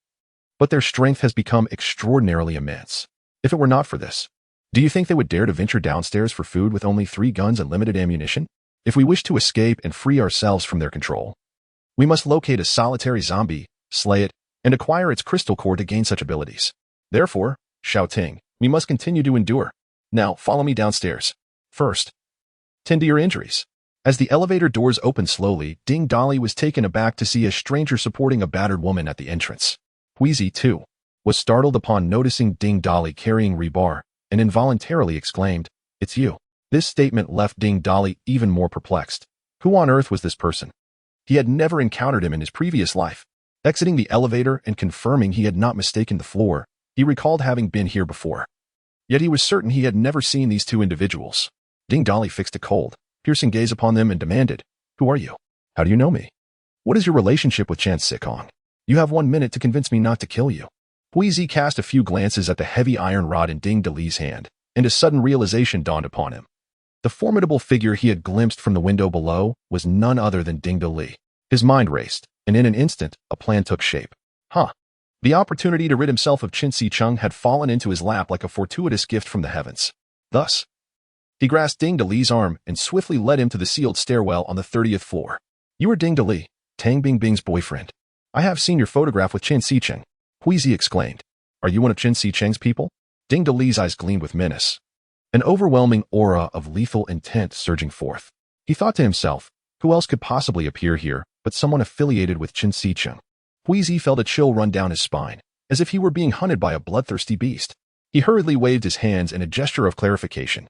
but their strength has become extraordinarily immense. If it were not for this, do you think they would dare to venture downstairs for food with only 3 guns and limited ammunition? If we wish to escape and free ourselves from their control, we must locate a solitary zombie, slay it, and acquire its crystal core to gain such abilities. Therefore, Xiao Ting, we must continue to endure. Now, follow me downstairs. First, tend to your injuries. As the elevator doors opened slowly, Ding Dolly was taken aback to see a stranger supporting a battered woman at the entrance. Huizi, too, was startled upon noticing Ding Dali carrying rebar and involuntarily exclaimed, "It's you." This statement left Ding Dali even more perplexed. Who on earth was this person? He had never encountered him in his previous life. Exiting the elevator and confirming he had not mistaken the floor, he recalled having been here before. Yet he was certain he had never seen these two individuals. Ding Dali fixed a cold, piercing gaze upon them and demanded, "Who are you? How do you know me? What is your relationship with Chan Sikong? You have 1 minute to convince me not to kill you." Huizi cast a few glances at the heavy iron rod in Ding Dali's hand, and a sudden realization dawned upon him. The formidable figure he had glimpsed from the window below was none other than Ding Dali. His mind raced, and in an instant, a plan took shape. The opportunity to rid himself of Qin Sicheng had fallen into his lap like a fortuitous gift from the heavens. Thus, he grasped Ding Dali's arm and swiftly led him to the sealed stairwell on the 30th floor. "You are Ding Dali, Tang Bingbing's boyfriend. I have seen your photograph with Qin Sicheng," Huizi exclaimed. "Are you one of Qin Sicheng's people?" Ding Dali's eyes gleamed with menace, an overwhelming aura of lethal intent surging forth. He thought to himself, who else could possibly appear here but someone affiliated with Qin Sicheng? Huizi felt a chill run down his spine, as if he were being hunted by a bloodthirsty beast. He hurriedly waved his hands in a gesture of clarification.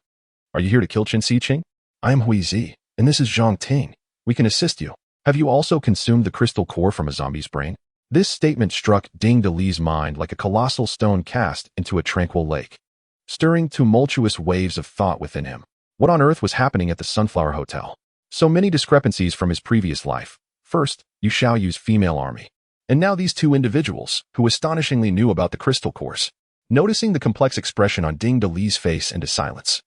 "Are you here to kill Qin Sicheng? I am Huizi, and this is Zhang Ting. We can assist you. Have you also consumed the crystal core from a zombie's brain?" This statement struck Ding Dali's mind like a colossal stone cast into a tranquil lake, stirring tumultuous waves of thought within him. What on earth was happening at the Sunflower Hotel? So many discrepancies from his previous life. First, Yu Xiaoyu's female army, and now these two individuals who astonishingly knew about the crystal cores. Noticing the complex expression on Ding Dali's face into silence,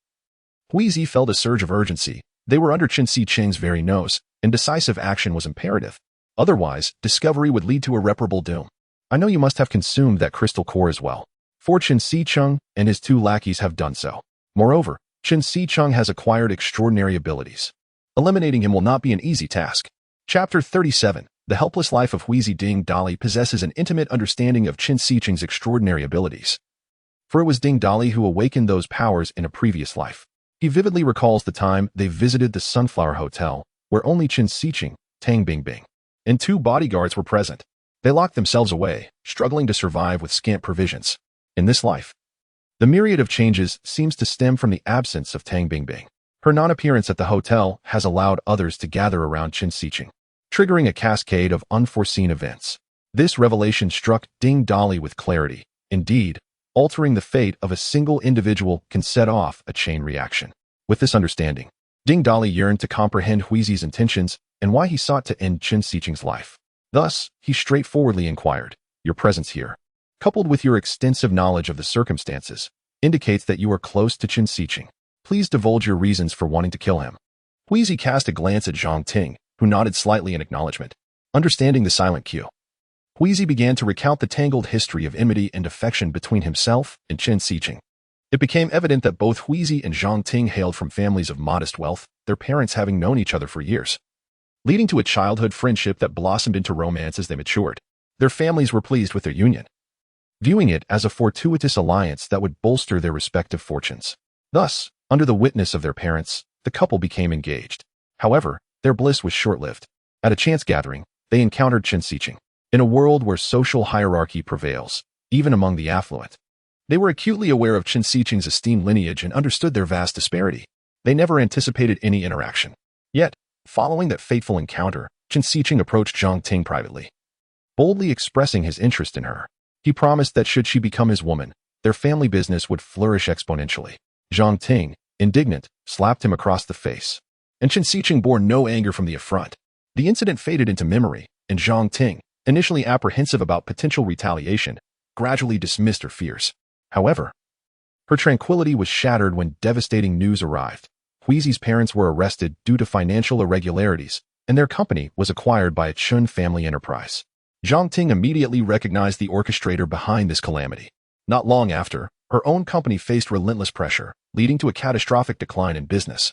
Huizi felt a surge of urgency. They were under Qin Sicheng's very nose, and decisive action was imperative. Otherwise, discovery would lead to irreparable doom. "I know you must have consumed that crystal core as well. For Qin Sicheng and his two lackeys have done so. Moreover, Qin Sicheng has acquired extraordinary abilities. Eliminating him will not be an easy task." Chapter 37. The helpless life of Huizi. Ding Dali possesses an intimate understanding of Qin Sicheng's extraordinary abilities. For it was Ding Dali who awakened those powers in a previous life. He vividly recalls the time they visited the Sunflower Hotel, where only Qin Sicheng, Tang Bingbing, and two bodyguards were present. They locked themselves away, struggling to survive with scant provisions. In this life, the myriad of changes seems to stem from the absence of Tang Bingbing. Her non-appearance at the hotel has allowed others to gather around Qin Sicheng, triggering a cascade of unforeseen events. This revelation struck Ding Dali with clarity. Indeed, altering the fate of a single individual can set off a chain reaction. With this understanding, Ding Dali yearned to comprehend Huizi's intentions and why he sought to end Qin Sicheng's life. Thus, he straightforwardly inquired, "Your presence here, coupled with your extensive knowledge of the circumstances, indicates that you are close to Qin Sicheng. Please divulge your reasons for wanting to kill him." Huizi cast a glance at Zhang Ting, who nodded slightly in acknowledgement. Understanding the silent cue, Huizi began to recount the tangled history of enmity and affection between himself and Qin Sicheng. It became evident that both Huizi and Zhang Ting hailed from families of modest wealth, their parents having known each other for years, leading to a childhood friendship that blossomed into romance as they matured. Their families were pleased with their union, viewing it as a fortuitous alliance that would bolster their respective fortunes. Thus, under the witness of their parents, the couple became engaged. However, their bliss was short-lived. At a chance gathering, they encountered Qin Sicheng. In a world where social hierarchy prevails, even among the affluent, they were acutely aware of Qin Sicheng's esteemed lineage and understood their vast disparity. They never anticipated any interaction. Yet, following that fateful encounter, Qin Sicheng approached Zhang Ting privately, boldly expressing his interest in her. He promised that should she become his woman, their family business would flourish exponentially. Zhang Ting, indignant, slapped him across the face, and Qin Sicheng bore no anger from the affront. The incident faded into memory, and Zhang Ting, initially apprehensive about potential retaliation, gradually dismissed her fears. However, her tranquility was shattered when devastating news arrived. Huizi's parents were arrested due to financial irregularities, and their company was acquired by a Chun family enterprise. Zhang Ting immediately recognized the orchestrator behind this calamity. Not long after, her own company faced relentless pressure, leading to a catastrophic decline in business,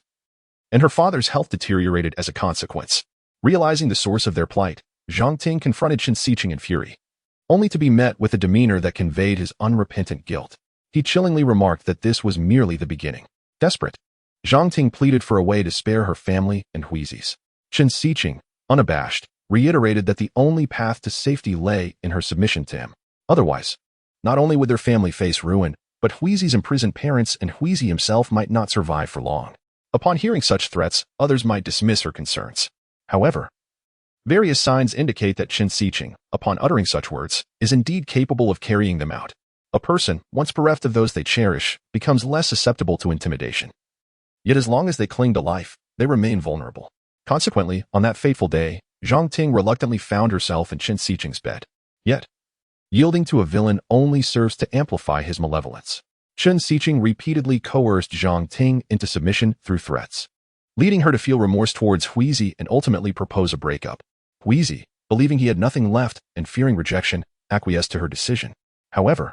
and her father's health deteriorated as a consequence. Realizing the source of their plight, Zhang Ting confronted Qin Sicheng in fury, only to be met with a demeanor that conveyed his unrepentant guilt. He chillingly remarked that this was merely the beginning. Desperate, Zhang Ting pleaded for a way to spare her family and Huizi's. Qin Sicheng, unabashed, reiterated that the only path to safety lay in her submission to him. Otherwise, Not only would their family face ruin, but Huizi's imprisoned parents and Huizi himself might not survive for long. Upon hearing such threats, others might dismiss her concerns. However, various signs indicate that Qin Siqing, upon uttering such words, is indeed capable of carrying them out. A person, once bereft of those they cherish, becomes less susceptible to intimidation. Yet as long as they cling to life, they remain vulnerable. Consequently, on that fateful day, Zhang Ting reluctantly found herself in Qin Siqing's bed. Yet, yielding to a villain only serves to amplify his malevolence. Qin Siqing repeatedly coerced Zhang Ting into submission through threats, leading her to feel remorse towards Huizi and ultimately propose a breakup. Huizi, believing he had nothing left and fearing rejection, acquiesced to her decision. However,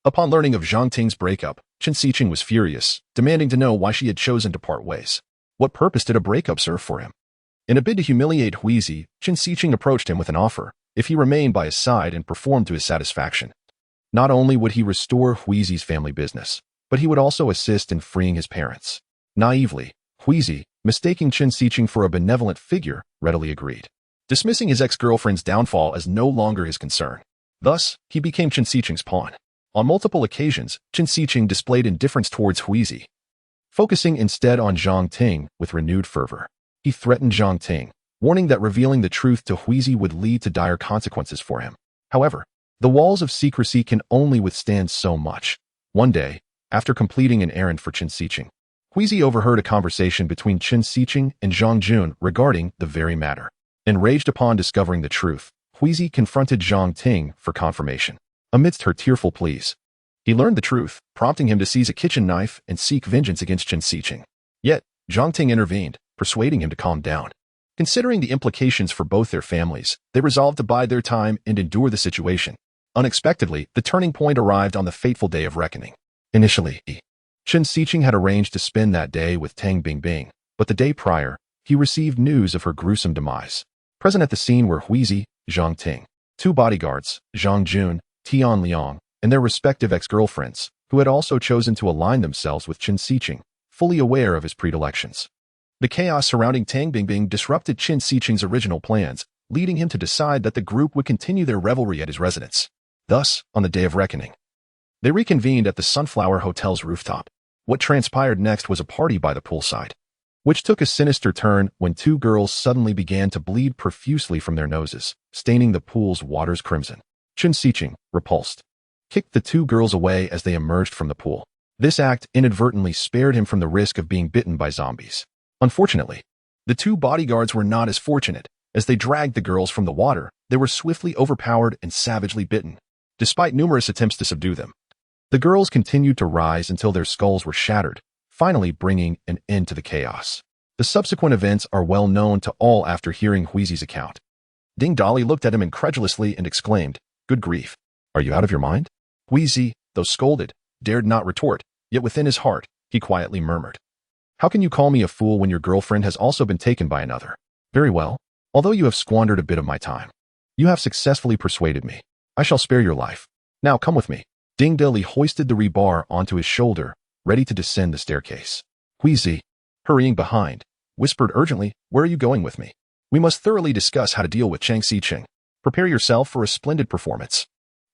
upon learning of Zhang Ting's breakup, Qin Siqing was furious, demanding to know why she had chosen to part ways. What purpose did a breakup serve for him? In a bid to humiliate Huizi, Qin Siqing approached him with an offer, if he remained by his side and performed to his satisfaction. Not only would he restore Huizi's family business, but he would also assist in freeing his parents. Naively, Huizi, mistaking Qin Siqing for a benevolent figure, readily agreed, dismissing his ex-girlfriend's downfall as no longer his concern. Thus, he became Qin Siqing's pawn. On multiple occasions, Qin Siqing displayed indifference towards Huizi, focusing instead on Zhang Ting with renewed fervor. He threatened Zhang Ting, warning that revealing the truth to Huizi would lead to dire consequences for him. However, the walls of secrecy can only withstand so much. One day, after completing an errand for Qin Siqing, Huizi overheard a conversation between Qin Siqing and Zhang Jun regarding the very matter. Enraged upon discovering the truth, Huizi confronted Zhang Ting for confirmation. Amidst her tearful pleas, he learned the truth, prompting him to seize a kitchen knife and seek vengeance against Qin Siqing. Yet, Zhang Ting intervened, persuading him to calm down. Considering the implications for both their families, they resolved to bide their time and endure the situation. Unexpectedly, the turning point arrived on the fateful day of reckoning. Initially, Qin Siqing had arranged to spend that day with Tang Bingbing, but the day prior, he received news of her gruesome demise. Present at the scene were Huizi, Zhang Ting, two bodyguards, Zhang Jun, Tian Liang, and their respective ex-girlfriends, who had also chosen to align themselves with Qin Siqing, fully aware of his predilections. The chaos surrounding Tang Bingbing disrupted Qin Siqing's original plans, leading him to decide that the group would continue their revelry at his residence. Thus, on the day of reckoning, they reconvened at the Sunflower Hotel's rooftop. What transpired next was a party by the poolside, which took a sinister turn when two girls suddenly began to bleed profusely from their noses, staining the pool's waters crimson. Qin Siqing, repulsed, kicked the two girls away as they emerged from the pool. This act inadvertently spared him from the risk of being bitten by zombies. Unfortunately, the two bodyguards were not as fortunate. As they dragged the girls from the water, they were swiftly overpowered and savagely bitten. Despite numerous attempts to subdue them, the girls continued to rise until their skulls were shattered, finally bringing an end to the chaos. The subsequent events are well known to all after hearing Huizi's account. Ding Dali looked at him incredulously and exclaimed, "Good grief! Are you out of your mind?" Huizi, though scolded, dared not retort, yet within his heart, he quietly murmured, "How can you call me a fool when your girlfriend has also been taken by another? Very well. Although you have squandered a bit of my time, you have successfully persuaded me. I shall spare your life. Now come with me." Ding Dali hoisted the rebar onto his shoulder, ready to descend the staircase. Huizi, hurrying behind, whispered urgently, "Where are you going with me? We must thoroughly discuss how to deal with Qin Siqing. Prepare yourself for a splendid performance.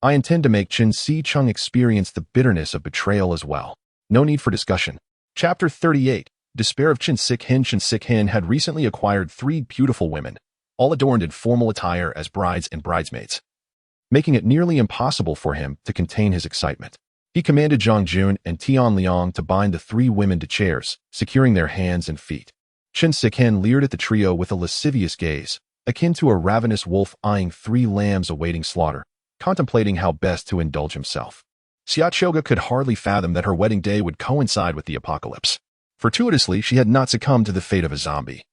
I intend to make Qin Siqing experience the bitterness of betrayal as well. No need for discussion." Chapter 38. Despair of Qin Siqing. Qin Siqing had recently acquired 3 beautiful women, all adorned in formal attire as brides and bridesmaids, making it nearly impossible for him to contain his excitement. He commanded Zhang Jun and Tian Liang to bind the 3 women to chairs, securing their hands and feet. Qin Siqing leered at the trio with a lascivious gaze, akin to a ravenous wolf eyeing 3 lambs awaiting slaughter, contemplating how best to indulge himself. Xiaochoga could hardly fathom that her wedding day would coincide with the apocalypse. Fortuitously, she had not succumbed to the fate of a zombie.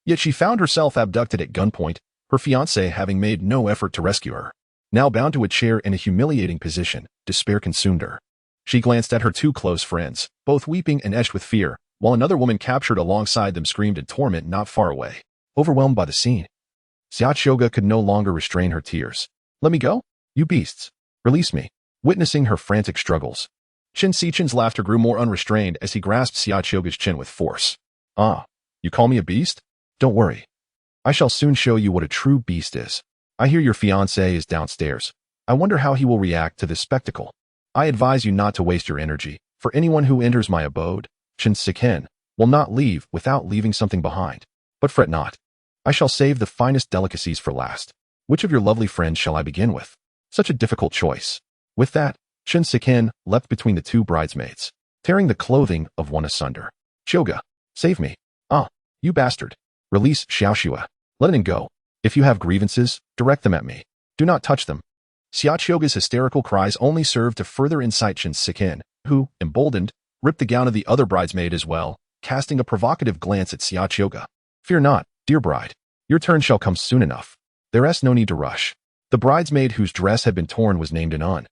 Yet she found herself abducted at gunpoint, her fiancé having made no effort to rescue her. Now bound to a chair in a humiliating position, despair consumed her. She glanced at her 2 close friends, both weeping and etched with fear, while another woman captured alongside them screamed in torment not far away. Overwhelmed by the scene, Xiaochoga could no longer restrain her tears. "Let me go, you beasts. Release me." Witnessing her frantic struggles, Qin Siqing's laughter grew more unrestrained as he grasped Xiaochoga's chin with force. "Ah, you call me a beast? Don't worry. I shall soon show you what a true beast is. I hear your fiancé is downstairs. I wonder how he will react to this spectacle. I advise you not to waste your energy, for anyone who enters my abode, Shinseken, will not leave without leaving something behind. But fret not. I shall save the finest delicacies for last. Which of your lovely friends shall I begin with? Such a difficult choice. With that, Shinseken leapt between the two bridesmaids, tearing the clothing of one asunder. Choga, save me. Ah, you bastard. Release Xiaoxua. Let him go. If you have grievances, direct them at me. Do not touch them. Xiaoxua's hysterical cries only served to further incite Shinseken, who, emboldened, ripped the gown of the other bridesmaid as well, casting a provocative glance at Xiaoxuga. Fear not, dear bride. Your turn shall come soon enough. There is no need to rush. The bridesmaid whose dress had been torn was named Anon,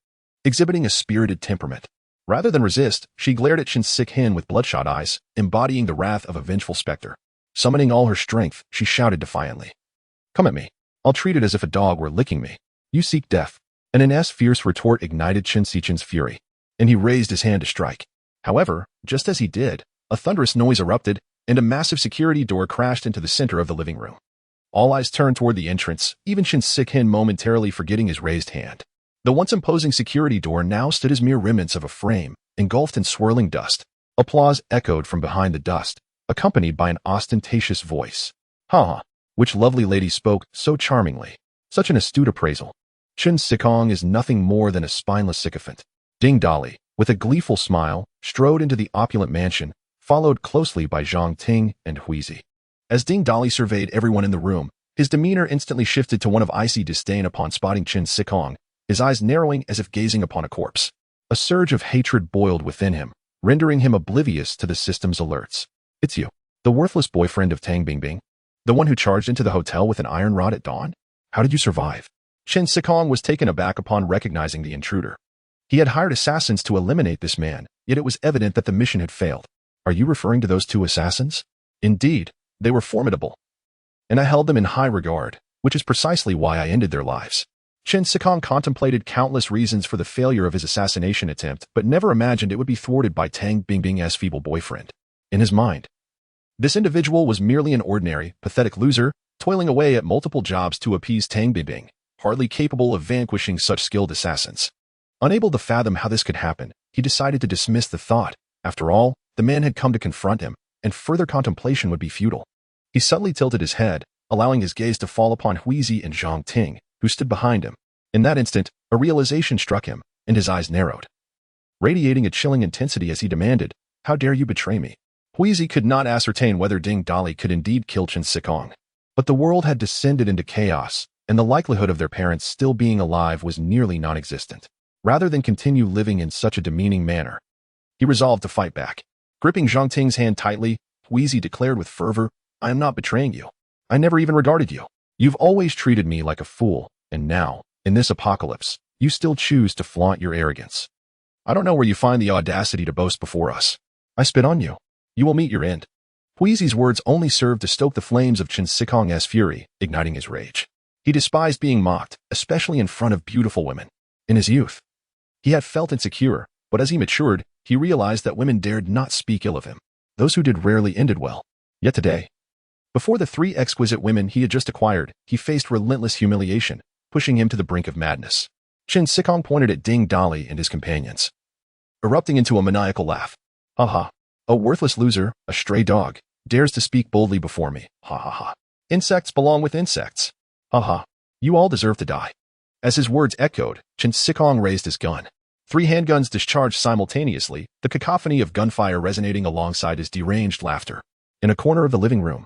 exhibiting a spirited temperament. Rather than resist, she glared at Shinseken with bloodshot eyes, embodying the wrath of a vengeful specter. Summoning all her strength, she shouted defiantly. Come at me. I'll treat it as if a dog were licking me. You seek death. And An's fierce retort ignited Shinsechen's fury, and he raised his hand to strike. However, just as he did, a thunderous noise erupted, and a massive security door crashed into the center of the living room. All eyes turned toward the entrance, even Shinseken momentarily forgetting his raised hand. The once imposing security door now stood as mere remnants of a frame, engulfed in swirling dust. Applause echoed from behind the dust, accompanied by an ostentatious voice. Ha! Which lovely lady spoke so charmingly. Such an astute appraisal. Shinsekong is nothing more than a spineless sycophant. Ding Dali, with a gleeful smile, strode into the opulent mansion, followed closely by Zhang Ting and Huizi. As Ding Dali surveyed everyone in the room, his demeanor instantly shifted to one of icy disdain upon spotting Shinsekong, his eyes narrowing as if gazing upon a corpse. A surge of hatred boiled within him, rendering him oblivious to the system's alerts. It's you, the worthless boyfriend of Tang Bingbing? The one who charged into the hotel with an iron rod at dawn? How did you survive? Shinsekong was taken aback upon recognizing the intruder. He had hired assassins to eliminate this man, yet it was evident that the mission had failed. Are you referring to those two assassins? Indeed, they were formidable. And I held them in high regard, which is precisely why I ended their lives. Shinsekong contemplated countless reasons for the failure of his assassination attempt, but never imagined it would be thwarted by Tang Bingbing's feeble boyfriend. In his mind, this individual was merely an ordinary, pathetic loser, toiling away at multiple jobs to appease Tang Bingbing, hardly capable of vanquishing such skilled assassins. Unable to fathom how this could happen, he decided to dismiss the thought. After all, the man had come to confront him, and further contemplation would be futile. He subtly tilted his head, allowing his gaze to fall upon Huizi and Zhang Ting, who stood behind him. In that instant, a realization struck him, and his eyes narrowed, radiating a chilling intensity as he demanded, How dare you betray me? Huizi could not ascertain whether Ding Dali could indeed kill Shinsekong, but the world had descended into chaos, and the likelihood of their parents still being alive was nearly non-existent. Rather than continue living in such a demeaning manner, he resolved to fight back. Gripping Zhang Ting's hand tightly, Huizi declared with fervor, I am not betraying you. I never even regarded you. You've always treated me like a fool, and now, in this apocalypse, you still choose to flaunt your arrogance. I don't know where you find the audacity to boast before us. I spit on you. You will meet your end. Huizi's words only served to stoke the flames of Shinsekong's fury, igniting his rage. He despised being mocked, especially in front of beautiful women. In his youth, he had felt insecure, but as he matured, he realized that women dared not speak ill of him. Those who did rarely ended well. Yet today, before the three exquisite women he had just acquired, he faced relentless humiliation, pushing him to the brink of madness. Shinsekong pointed at Ding Dali and his companions, erupting into a maniacal laugh. Ha ha. A worthless loser, a stray dog, dares to speak boldly before me. Ha ha ha. Insects belong with insects. Ha ha. You all deserve to die. As his words echoed, Shinsekong raised his gun. 3 handguns discharged simultaneously, the cacophony of gunfire resonating alongside his deranged laughter. In a corner of the living room,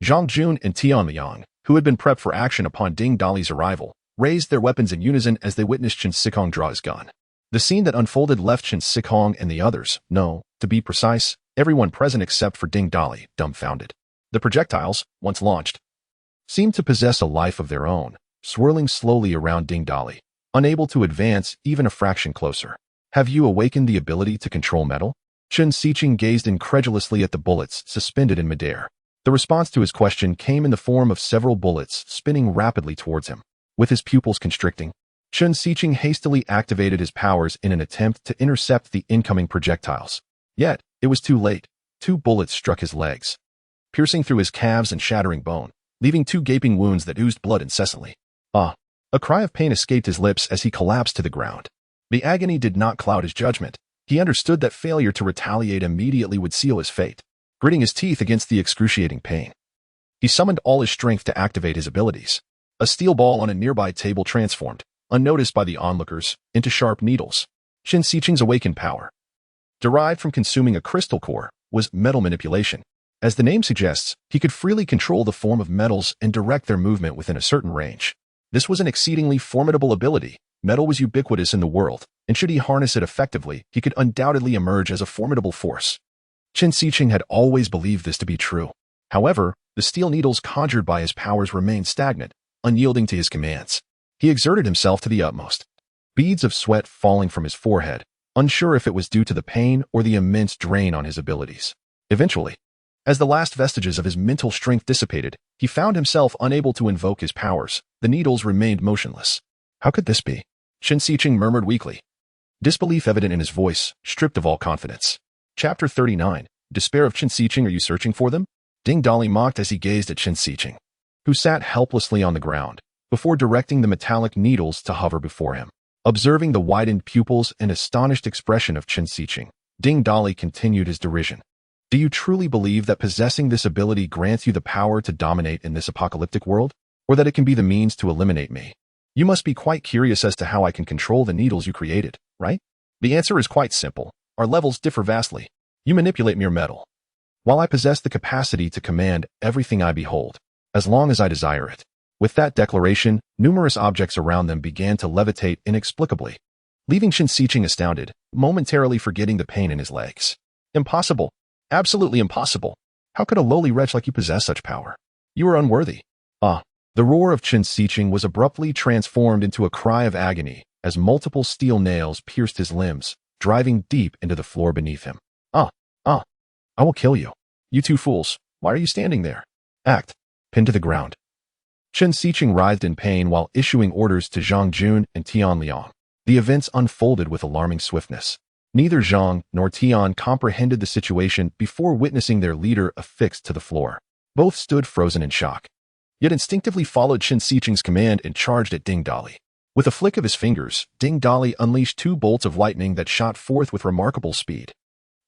Zhang Jun and Tian Liang, who had been prepped for action upon Ding Dali's arrival, raised their weapons in unison as they witnessed Shinsekong draw his gun. The scene that unfolded left Shinsekong and the others, no, to be precise, everyone present except for Ding Dali, dumbfounded. The projectiles, once launched, seemed to possess a life of their own, swirling slowly around Ding Dali, unable to advance even a fraction closer. Have you awakened the ability to control metal? Shinsechen gazed incredulously at the bullets suspended in midair. The response to his question came in the form of several bullets spinning rapidly towards him. With his pupils constricting, Shinsechen hastily activated his powers in an attempt to intercept the incoming projectiles. Yet, it was too late. 2 bullets struck his legs, piercing through his calves and shattering bone, leaving 2 gaping wounds that oozed blood incessantly. Ah! A cry of pain escaped his lips as he collapsed to the ground. The agony did not cloud his judgment. He understood that failure to retaliate immediately would seal his fate. Gritting his teeth against the excruciating pain, he summoned all his strength to activate his abilities. A steel ball on a nearby table transformed, unnoticed by the onlookers, into sharp needles. Qin Siqing's awakened power, derived from consuming a crystal core, was metal manipulation. As the name suggests, he could freely control the form of metals and direct their movement within a certain range. This was an exceedingly formidable ability. Metal was ubiquitous in the world, and should he harness it effectively, he could undoubtedly emerge as a formidable force. Qin Siqing had always believed this to be true. However, the steel needles conjured by his powers remained stagnant, unyielding to his commands. He exerted himself to the utmost, beads of sweat falling from his forehead, unsure if it was due to the pain or the immense drain on his abilities. Eventually, as the last vestiges of his mental strength dissipated, he found himself unable to invoke his powers. The needles remained motionless. How could this be? Qin Siqing murmured weakly, disbelief evident in his voice, stripped of all confidence. Chapter 39. Despair of Qin Siqing. Are you searching for them? Ding Dali mocked as he gazed at Qin Siqing, who sat helplessly on the ground, before directing the metallic needles to hover before him. Observing the widened pupils and astonished expression of Qin Siqing, Ding Dali continued his derision. Do you truly believe that possessing this ability grants you the power to dominate in this apocalyptic world? Or that it can be the means to eliminate me? You must be quite curious as to how I can control the needles you created, right? The answer is quite simple. Our levels differ vastly. You manipulate mere metal, while I possess the capacity to command everything I behold, as long as I desire it. With that declaration, numerous objects around them began to levitate inexplicably, leaving Qin Siqing astounded, momentarily forgetting the pain in his legs. Impossible. Absolutely impossible. How could a lowly wretch like you possess such power? You are unworthy. Ah! The roar of Qin Siqing was abruptly transformed into a cry of agony as multiple steel nails pierced his limbs, driving deep into the floor beneath him. I will kill you. You two fools, why are you standing there? Act. Pinned to the ground. Qin Siqing writhed in pain while issuing orders to Zhang Jun and Tian Liang. The events unfolded with alarming swiftness. Neither Zhang nor Tian comprehended the situation before witnessing their leader affixed to the floor. Both stood frozen in shock, yet instinctively followed Qin Siqing's command and charged at Ding Dali. With a flick of his fingers, Ding Dali unleashed 2 bolts of lightning that shot forth with remarkable speed.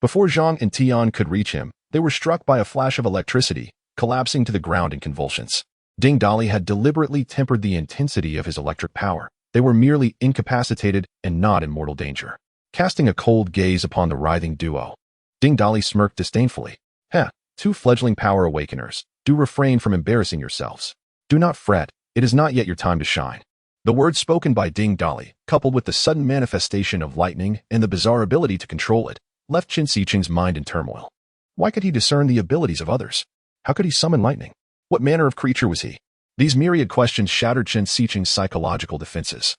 Before Zhang and Tian could reach him, they were struck by a flash of electricity, collapsing to the ground in convulsions. Ding Dali had deliberately tempered the intensity of his electric power. They were merely incapacitated and not in mortal danger. Casting a cold gaze upon the writhing duo, Ding Dali smirked disdainfully. Heh, 2 fledgling power awakeners, do refrain from embarrassing yourselves. Do not fret, it is not yet your time to shine. The words spoken by Ding Dali, coupled with the sudden manifestation of lightning and the bizarre ability to control it, left Qin Siqing's mind in turmoil. Why could he discern the abilities of others? How could he summon lightning? What manner of creature was he? These myriad questions shattered Qin Siqing's psychological defenses,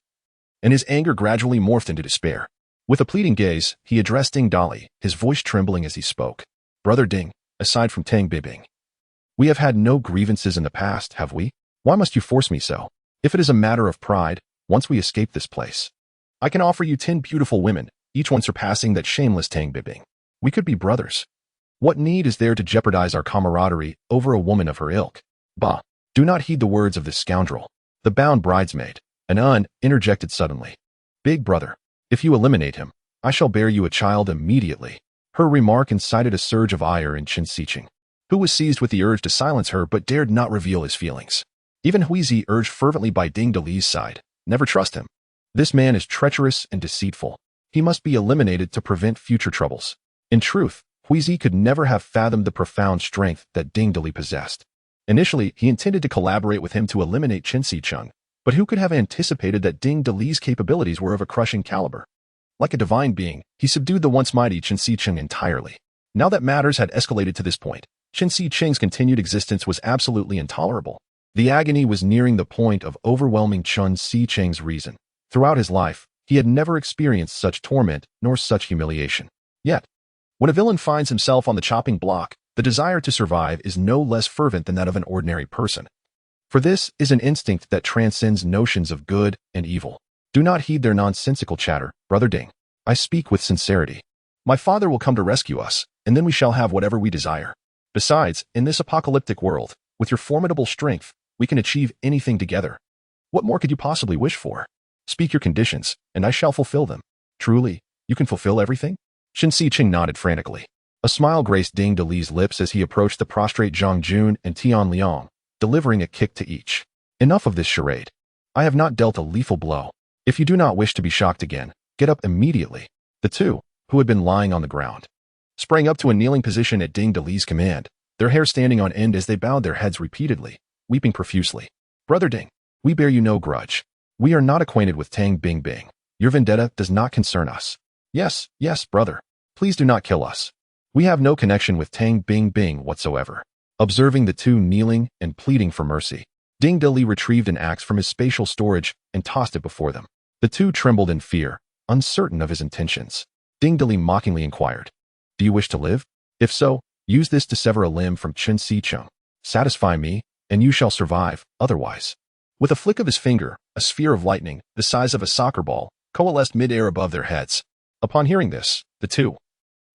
and his anger gradually morphed into despair. With a pleading gaze, he addressed Ding Dali, his voice trembling as he spoke. Brother Ding, aside from Tang Bibing, we have had no grievances in the past, have we? Why must you force me so? If it is a matter of pride, once we escape this place, I can offer you 10 beautiful women, each one surpassing that shameless Tang Bibing. We could be brothers. What need is there to jeopardize our camaraderie over a woman of her ilk? Bah! Do not heed the words of this scoundrel. The bound bridesmaid, Anan, interjected suddenly. Big brother, if you eliminate him, I shall bear you a child immediately. Her remark incited a surge of ire in Qin Siqing, who was seized with the urge to silence her but dared not reveal his feelings. Even Huizi, urged fervently by Ding Dali's side, never trust him. This man is treacherous and deceitful. He must be eliminated to prevent future troubles. In truth, Huizi could never have fathomed the profound strength that Ding Dali possessed. Initially, he intended to collaborate with him to eliminate Qin Siqing, but who could have anticipated that Ding Dali's capabilities were of a crushing caliber? Like a divine being, he subdued the once mighty Qin Siqing entirely. Now that matters had escalated to this point, Qin Siqing's continued existence was absolutely intolerable. The agony was nearing the point of overwhelming Qin Siqing's reason. Throughout his life, he had never experienced such torment nor such humiliation. Yet, when a villain finds himself on the chopping block, the desire to survive is no less fervent than that of an ordinary person. For this is an instinct that transcends notions of good and evil. Do not heed their nonsensical chatter, Brother Ding. I speak with sincerity. My father will come to rescue us, and then we shall have whatever we desire. Besides, in this apocalyptic world, with your formidable strength, we can achieve anything together. What more could you possibly wish for? Speak your conditions, and I shall fulfill them. Truly, you can fulfill everything? Qin Siqing nodded frantically. A smile graced Ding Dali's lips as he approached the prostrate Zhang Jun and Tian Liang, delivering a kick to each. Enough of this charade. I have not dealt a lethal blow. If you do not wish to be shocked again, get up immediately. The two, who had been lying on the ground, sprang up to a kneeling position at Ding Dali's command, their hair standing on end as they bowed their heads repeatedly, weeping profusely. Brother Ding, we bear you no grudge. We are not acquainted with Tang Bingbing. Your vendetta does not concern us. Yes, brother. Please do not kill us. We have no connection with Tang Bingbing whatsoever. Observing the two kneeling and pleading for mercy, Ding Dali retrieved an axe from his spatial storage and tossed it before them. The two trembled in fear, uncertain of his intentions. Ding Dali mockingly inquired, "Do you wish to live? If so, use this to sever a limb from Qin Siqing. Satisfy me, and you shall survive, otherwise." With a flick of his finger, a sphere of lightning, the size of a soccer ball, coalesced mid-air above their heads. Upon hearing this, the two,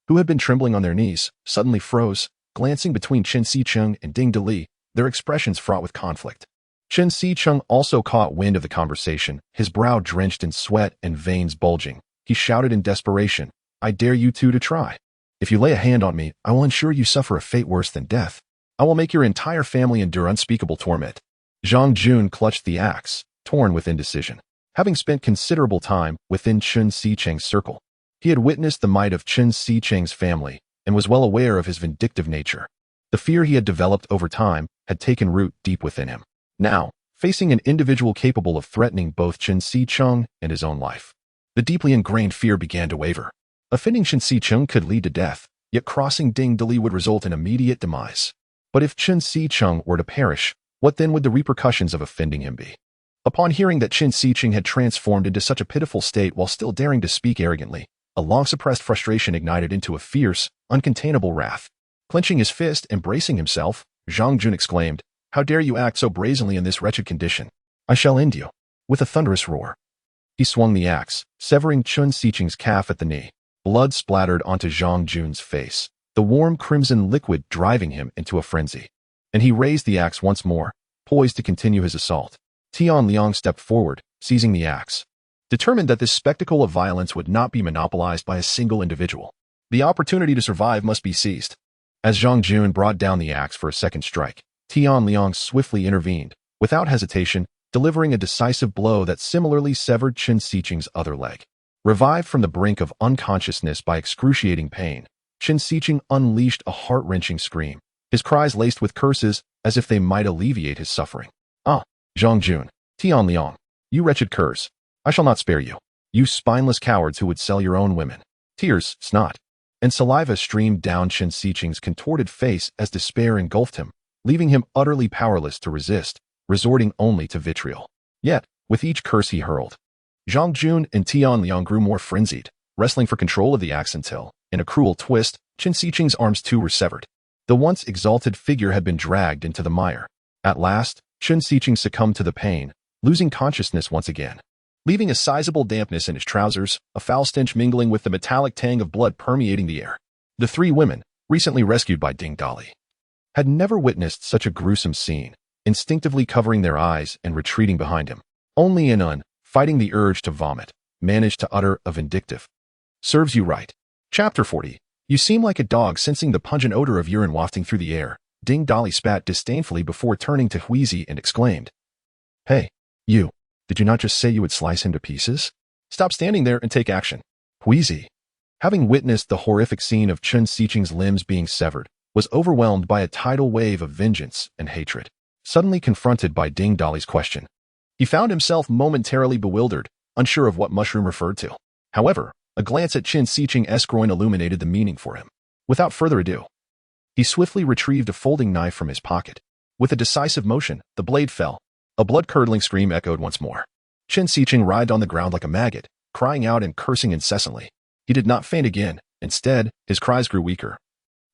who had been trembling on their knees, suddenly froze, glancing between Qin Siqing and Ding Dali, their expressions fraught with conflict. Qin Siqing also caught wind of the conversation, his brow drenched in sweat and veins bulging. He shouted in desperation, "I dare you two to try. If you lay a hand on me, I will ensure you suffer a fate worse than death. I will make your entire family endure unspeakable torment." Zhang Jun clutched the axe, torn with indecision. Having spent considerable time within Qin Siqing's circle, he had witnessed the might of Qin Siqing's family and was well aware of his vindictive nature. The fear he had developed over time had taken root deep within him. Now, facing an individual capable of threatening both Qin Siqing and his own life, the deeply ingrained fear began to waver. Offending Qin Siqing could lead to death, yet crossing Ding Dali would result in immediate demise. But if Qin Siqing were to perish, what then would the repercussions of offending him be? Upon hearing that Qin Siqing had transformed into such a pitiful state while still daring to speak arrogantly, a long-suppressed frustration ignited into a fierce, uncontainable wrath. Clenching his fist and bracing himself, Zhang Jun exclaimed, "How dare you act so brazenly in this wretched condition? I shall end you." With a thunderous roar, he swung the axe, severing Qin Siqing's calf at the knee. Blood splattered onto Zhang Jun's face, the warm crimson liquid driving him into a frenzy. And he raised the axe once more, poised to continue his assault. Tian Liang stepped forward, seizing the axe, determined that this spectacle of violence would not be monopolized by a single individual. The opportunity to survive must be seized. As Zhang Jun brought down the axe for a second strike, Tian Liang swiftly intervened, without hesitation, delivering a decisive blow that similarly severed Qin Siqing's other leg. Revived from the brink of unconsciousness by excruciating pain, Qin Siqing unleashed a heart-wrenching scream, his cries laced with curses as if they might alleviate his suffering. "Ah, Zhang Jun, Tian Liang, you wretched curs, I shall not spare you. You spineless cowards who would sell your own women." Tears, snot, and saliva streamed down Qin Siqing's contorted face as despair engulfed him, leaving him utterly powerless to resist, resorting only to vitriol. Yet, with each curse he hurled, Zhang Jun and Tian Liang grew more frenzied, wrestling for control of the axe until, in a cruel twist, Qin Siqing's arms too were severed. The once exalted figure had been dragged into the mire. At last, Qin Siqing succumbed to the pain, losing consciousness once again. Leaving a sizable dampness in his trousers, a foul stench mingling with the metallic tang of blood permeating the air. The three women, recently rescued by Ding Dali, had never witnessed such a gruesome scene, instinctively covering their eyes and retreating behind him. Only Inun, fighting the urge to vomit, managed to utter a vindictive, "Serves you right." Chapter 40. You seem like a dog sensing the pungent odor of urine wafting through the air. Ding Dali spat disdainfully before turning to Huizi and exclaimed, "Hey, you, did you not just say you would slice him to pieces? Stop standing there and take action." Huizi, having witnessed the horrific scene of Qin Siqing's limbs being severed, was overwhelmed by a tidal wave of vengeance and hatred. Suddenly confronted by Ding Dali's question, he found himself momentarily bewildered, unsure of what mushroom referred to. However, a glance at Qin Siqing's groin illuminated the meaning for him. Without further ado, he swiftly retrieved a folding knife from his pocket. With a decisive motion, the blade fell. A blood-curdling scream echoed once more. Qin Siqing writhed on the ground like a maggot, crying out and cursing incessantly. He did not faint again. Instead, his cries grew weaker,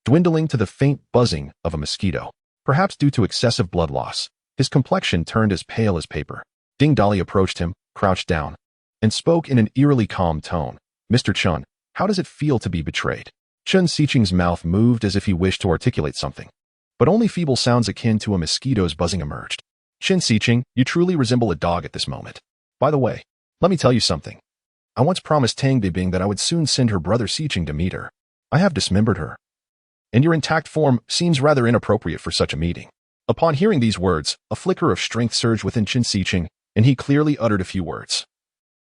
dwindling to the faint buzzing of a mosquito. Perhaps due to excessive blood loss, his complexion turned as pale as paper. Ding Dali approached him, crouched down, and spoke in an eerily calm tone. "Mr. Chun, how does it feel to be betrayed?" Qin Siqing's mouth moved as if he wished to articulate something, but only feeble sounds akin to a mosquito's buzzing emerged. Qin Siqing, you truly resemble a dog at this moment. By the way, let me tell you something. I once promised Tang Bibing that I would soon send her brother Siqing to meet her. I have dismembered her. And your intact form seems rather inappropriate for such a meeting. Upon hearing these words, a flicker of strength surged within Qin Siqing, and he clearly uttered a few words.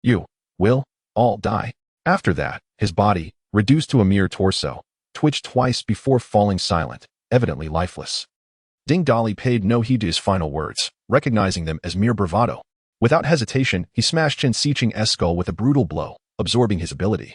You will all die. After that, his body, reduced to a mere torso, twitched twice before falling silent, evidently lifeless. Ding Dali paid no heed to his final words, recognizing them as mere bravado. Without hesitation, he smashed Qin Siqing's skull with a brutal blow, absorbing his ability.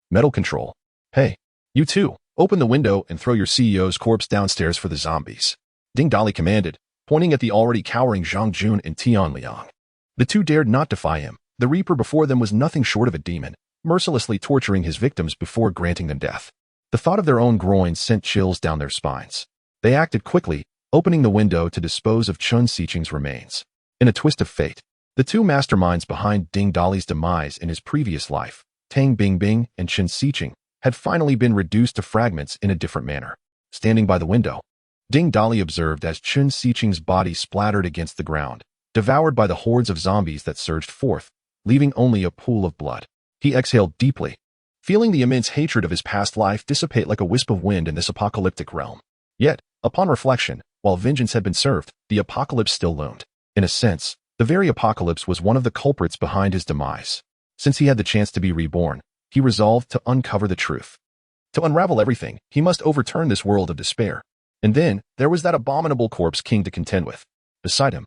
Metal control. Hey, you two, open the window and throw your CEO's corpse downstairs for the zombies. Ding Dali commanded, pointing at the already cowering Zhang Jun and Tian Liang. The two dared not defy him. The Reaper before them was nothing short of a demon, mercilessly torturing his victims before granting them death. The thought of their own groins sent chills down their spines. They acted quickly, opening the window to dispose of Qin Siqing's remains. In a twist of fate, the two masterminds behind Ding Dali's demise in his previous life, Tang Bingbing and Qin Siqing, had finally been reduced to fragments in a different manner. Standing by the window, Ding Dali observed as Qin Siqing's body splattered against the ground, devoured by the hordes of zombies that surged forth, leaving only a pool of blood. He exhaled deeply, feeling the immense hatred of his past life dissipate like a wisp of wind in this apocalyptic realm. Yet, upon reflection, while vengeance had been served, the apocalypse still loomed. In a sense, the very apocalypse was one of the culprits behind his demise. Since he had the chance to be reborn, he resolved to uncover the truth. To unravel everything, he must overturn this world of despair. And then, there was that abominable corpse king to contend with. Beside him,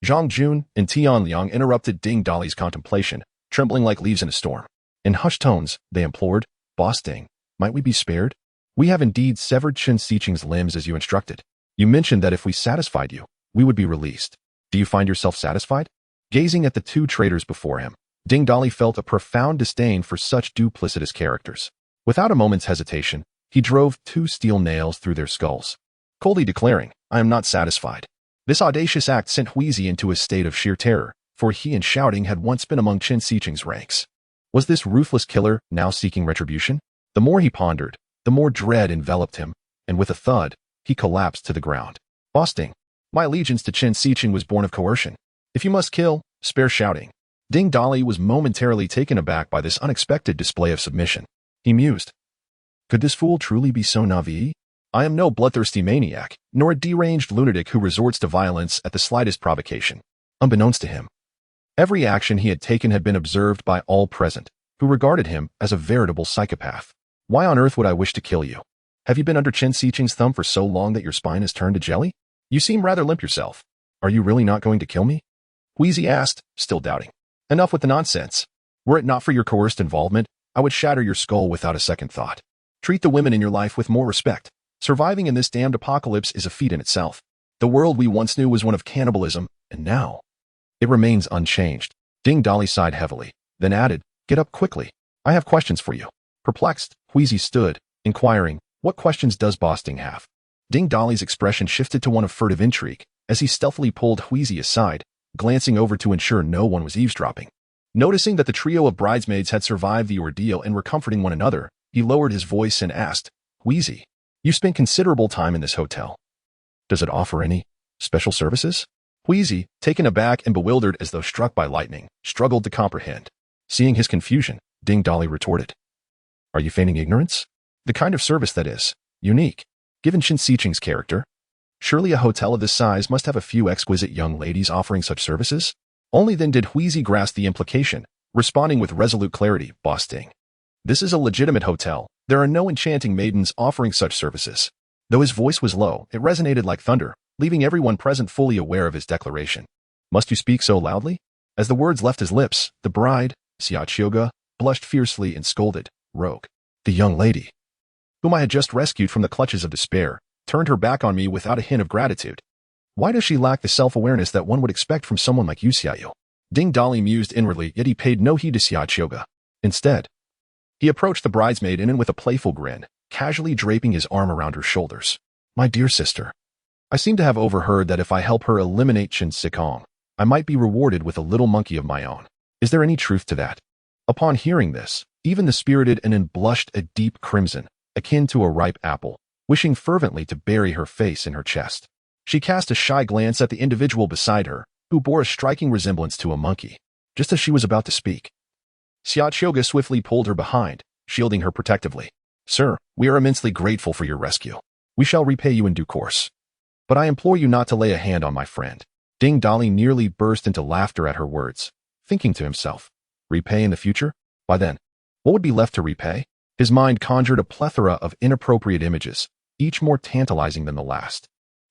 Zhang Jun and Tian Liang interrupted Ding Dali's contemplation, trembling like leaves in a storm. In hushed tones, they implored, Boss Ding, might we be spared? We have indeed severed Qin Siqing's limbs as you instructed. You mentioned that if we satisfied you, we would be released. Do you find yourself satisfied? Gazing at the two traitors before him, Ding Dali felt a profound disdain for such duplicitous characters. Without a moment's hesitation, he drove 2 steel nails through their skulls, coldly declaring, I am not satisfied. This audacious act sent Huizi into a state of sheer terror, for he and shouting had once been among Qin Siqing's ranks. Was this ruthless killer now seeking retribution? The more he pondered, the more dread enveloped him, and with a thud, he collapsed to the ground. Boss Ding, my allegiance to Qin Siqing was born of coercion. If you must kill, spare shouting. Ding Dali was momentarily taken aback by this unexpected display of submission. He mused, could this fool truly be so naive? I am no bloodthirsty maniac, nor a deranged lunatic who resorts to violence at the slightest provocation. Unbeknownst to him, every action he had taken had been observed by all present, who regarded him as a veritable psychopath. Why on earth would I wish to kill you? Have you been under Qin Siqing's thumb for so long that your spine has turned to jelly? You seem rather limp yourself. Are you really not going to kill me? Huizi asked, still doubting. Enough with the nonsense. Were it not for your coerced involvement, I would shatter your skull without a second thought. Treat the women in your life with more respect. Surviving in this damned apocalypse is a feat in itself. The world we once knew was one of cannibalism, and now it remains unchanged. Ding Dali sighed heavily, then added, get up quickly. I have questions for you. Perplexed, Huizi stood, inquiring, what questions does Boss Ding have? Ding Dali's expression shifted to one of furtive intrigue, as he stealthily pulled Huizi aside, glancing over to ensure no one was eavesdropping. Noticing that the trio of bridesmaids had survived the ordeal and were comforting one another, he lowered his voice and asked, Huizi, you spent considerable time in this hotel. Does it offer any special services? Huizi, taken aback and bewildered as though struck by lightning, struggled to comprehend. Seeing his confusion, Ding Dali retorted, are you feigning ignorance? The kind of service that is unique, given Qin Siqing's character. Surely a hotel of this size must have a few exquisite young ladies offering such services? Only then did Huizi grasp the implication, responding with resolute clarity, Boss Ding. This is a legitimate hotel. There are no enchanting maidens offering such services. Though his voice was low, it resonated like thunder, leaving everyone present fully aware of his declaration. Must you speak so loudly? As the words left his lips, the bride, Xiaoqiuge, blushed fiercely and scolded, Rogue. The young lady, whom I had just rescued from the clutches of despair, turned her back on me without a hint of gratitude. Why does she lack the self-awareness that one would expect from someone like Yu Xiaoyu? Ding Dali mused inwardly, yet he paid no heed to Xiaoqiuge. Instead, he approached the bridesmaid and with a playful grin, casually draping his arm around her shoulders. My dear sister, I seem to have overheard that if I help her eliminate Qin Siqing, I might be rewarded with a little monkey of my own. Is there any truth to that? Upon hearing this, even the spirited and blushed a deep crimson, akin to a ripe apple, wishing fervently to bury her face in her chest. She cast a shy glance at the individual beside her, who bore a striking resemblance to a monkey. Just as she was about to speak, Xiaoga swiftly pulled her behind, shielding her protectively. Sir, we are immensely grateful for your rescue. We shall repay you in due course. But I implore you not to lay a hand on my friend. Ding Dali nearly burst into laughter at her words, thinking to himself, repay in the future? Why then, what would be left to repay? His mind conjured a plethora of inappropriate images, each more tantalizing than the last.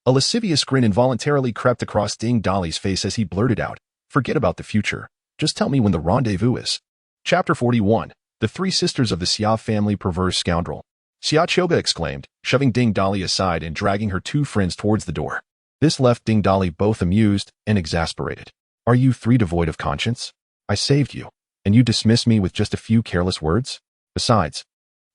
A lascivious grin involuntarily crept across Ding Dali's face as he blurted out, forget about the future. Just tell me when the rendezvous is. Chapter 41. The Three Sisters of the Xia Family Perverse Scoundrel. Xiaoga exclaimed, shoving Ding Dali aside and dragging her two friends towards the door. This left Ding Dali both amused and exasperated. Are you three devoid of conscience? I saved you, and you dismiss me with just a few careless words? Besides,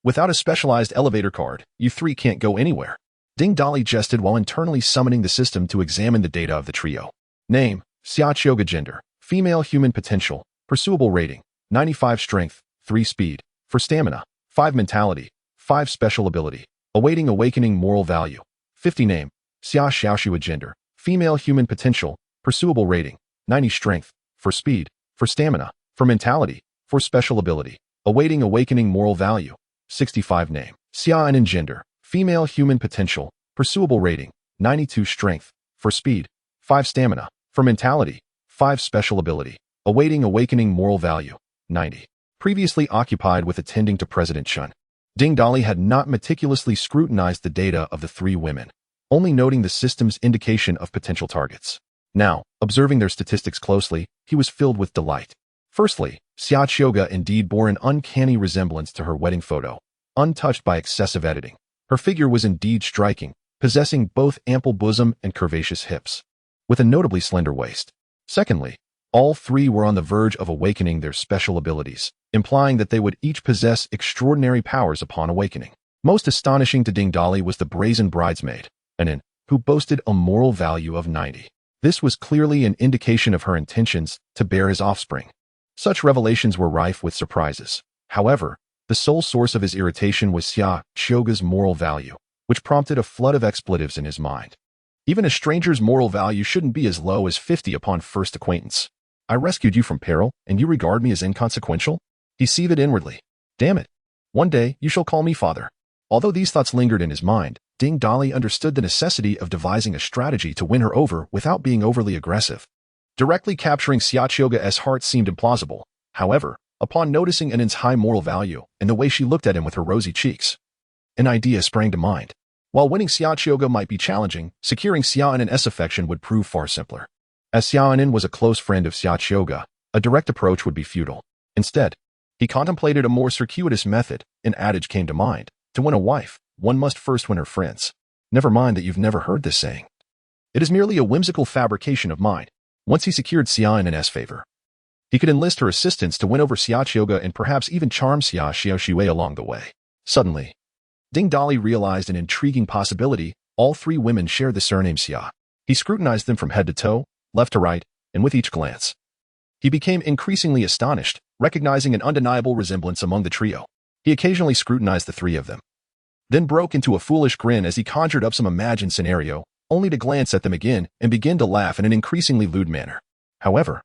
without a specialized elevator card, you three can't go anywhere. Ding Dali jested while internally summoning the system to examine the data of the trio. Name, Xiaoga. Gender, female. Human potential, pursuable rating, 95 strength, 3 speed, for stamina, 5 mentality, 5 special ability, awaiting awakening moral value, 50 name, Xiaoxua. Gender, female. Human potential, pursuable rating, 90 strength, for speed, for stamina, for mentality, for special ability, awaiting awakening moral value, 65 name, Xiaonan. Gender, female. Human potential, pursuable rating, 92 strength, for speed, 5 stamina, for mentality, 5 special ability, awaiting awakening moral value, 90. Previously occupied with attending to President Chun, Ding Dali had not meticulously scrutinized the data of the three women, only noting the system's indication of potential targets. Now, observing their statistics closely, he was filled with delight. Firstly, Xiaoga indeed bore an uncanny resemblance to her wedding photo, untouched by excessive editing. Her figure was indeed striking, possessing both ample bosom and curvaceous hips, with a notably slender waist. Secondly, all three were on the verge of awakening their special abilities, implying that they would each possess extraordinary powers upon awakening. Most astonishing to Ding Dali was the brazen bridesmaid, Anin, who boasted a moral value of 90. This was clearly an indication of her intentions to bear his offspring. Such revelations were rife with surprises. However, the sole source of his irritation was Xiaoga's moral value, which prompted a flood of expletives in his mind. Even a stranger's moral value shouldn't be as low as 50 upon first acquaintance. I rescued you from peril, and you regard me as inconsequential? He seethed inwardly. Damn it. One day, you shall call me father. Although these thoughts lingered in his mind, Ding Dali understood the necessity of devising a strategy to win her over without being overly aggressive. Directly capturing Xiaoga's heart seemed implausible. However, upon noticing Anin's high moral value and the way she looked at him with her rosy cheeks, an idea sprang to mind. While winning Xiaoga might be challenging, securing Xiaoan's affection would prove far simpler. As Xiaonan was a close friend of Xiaoga, a direct approach would be futile. Instead, he contemplated a more circuitous method. An adage came to mind. To win a wife, one must first win her friends. Never mind that you've never heard this saying. It is merely a whimsical fabrication of mine. Once he secured Xiaoan's favor, he could enlist her assistance to win over Xiaoga and perhaps even charm Xiaoxua along the way. Suddenly, Ding Dali realized an intriguing possibility. All three women shared the surname Xia. He scrutinized them from head to toe, left to right, and with each glance, he became increasingly astonished, recognizing an undeniable resemblance among the trio. He occasionally scrutinized the three of them, then broke into a foolish grin as he conjured up some imagined scenario, only to glance at them again and begin to laugh in an increasingly lewd manner. However,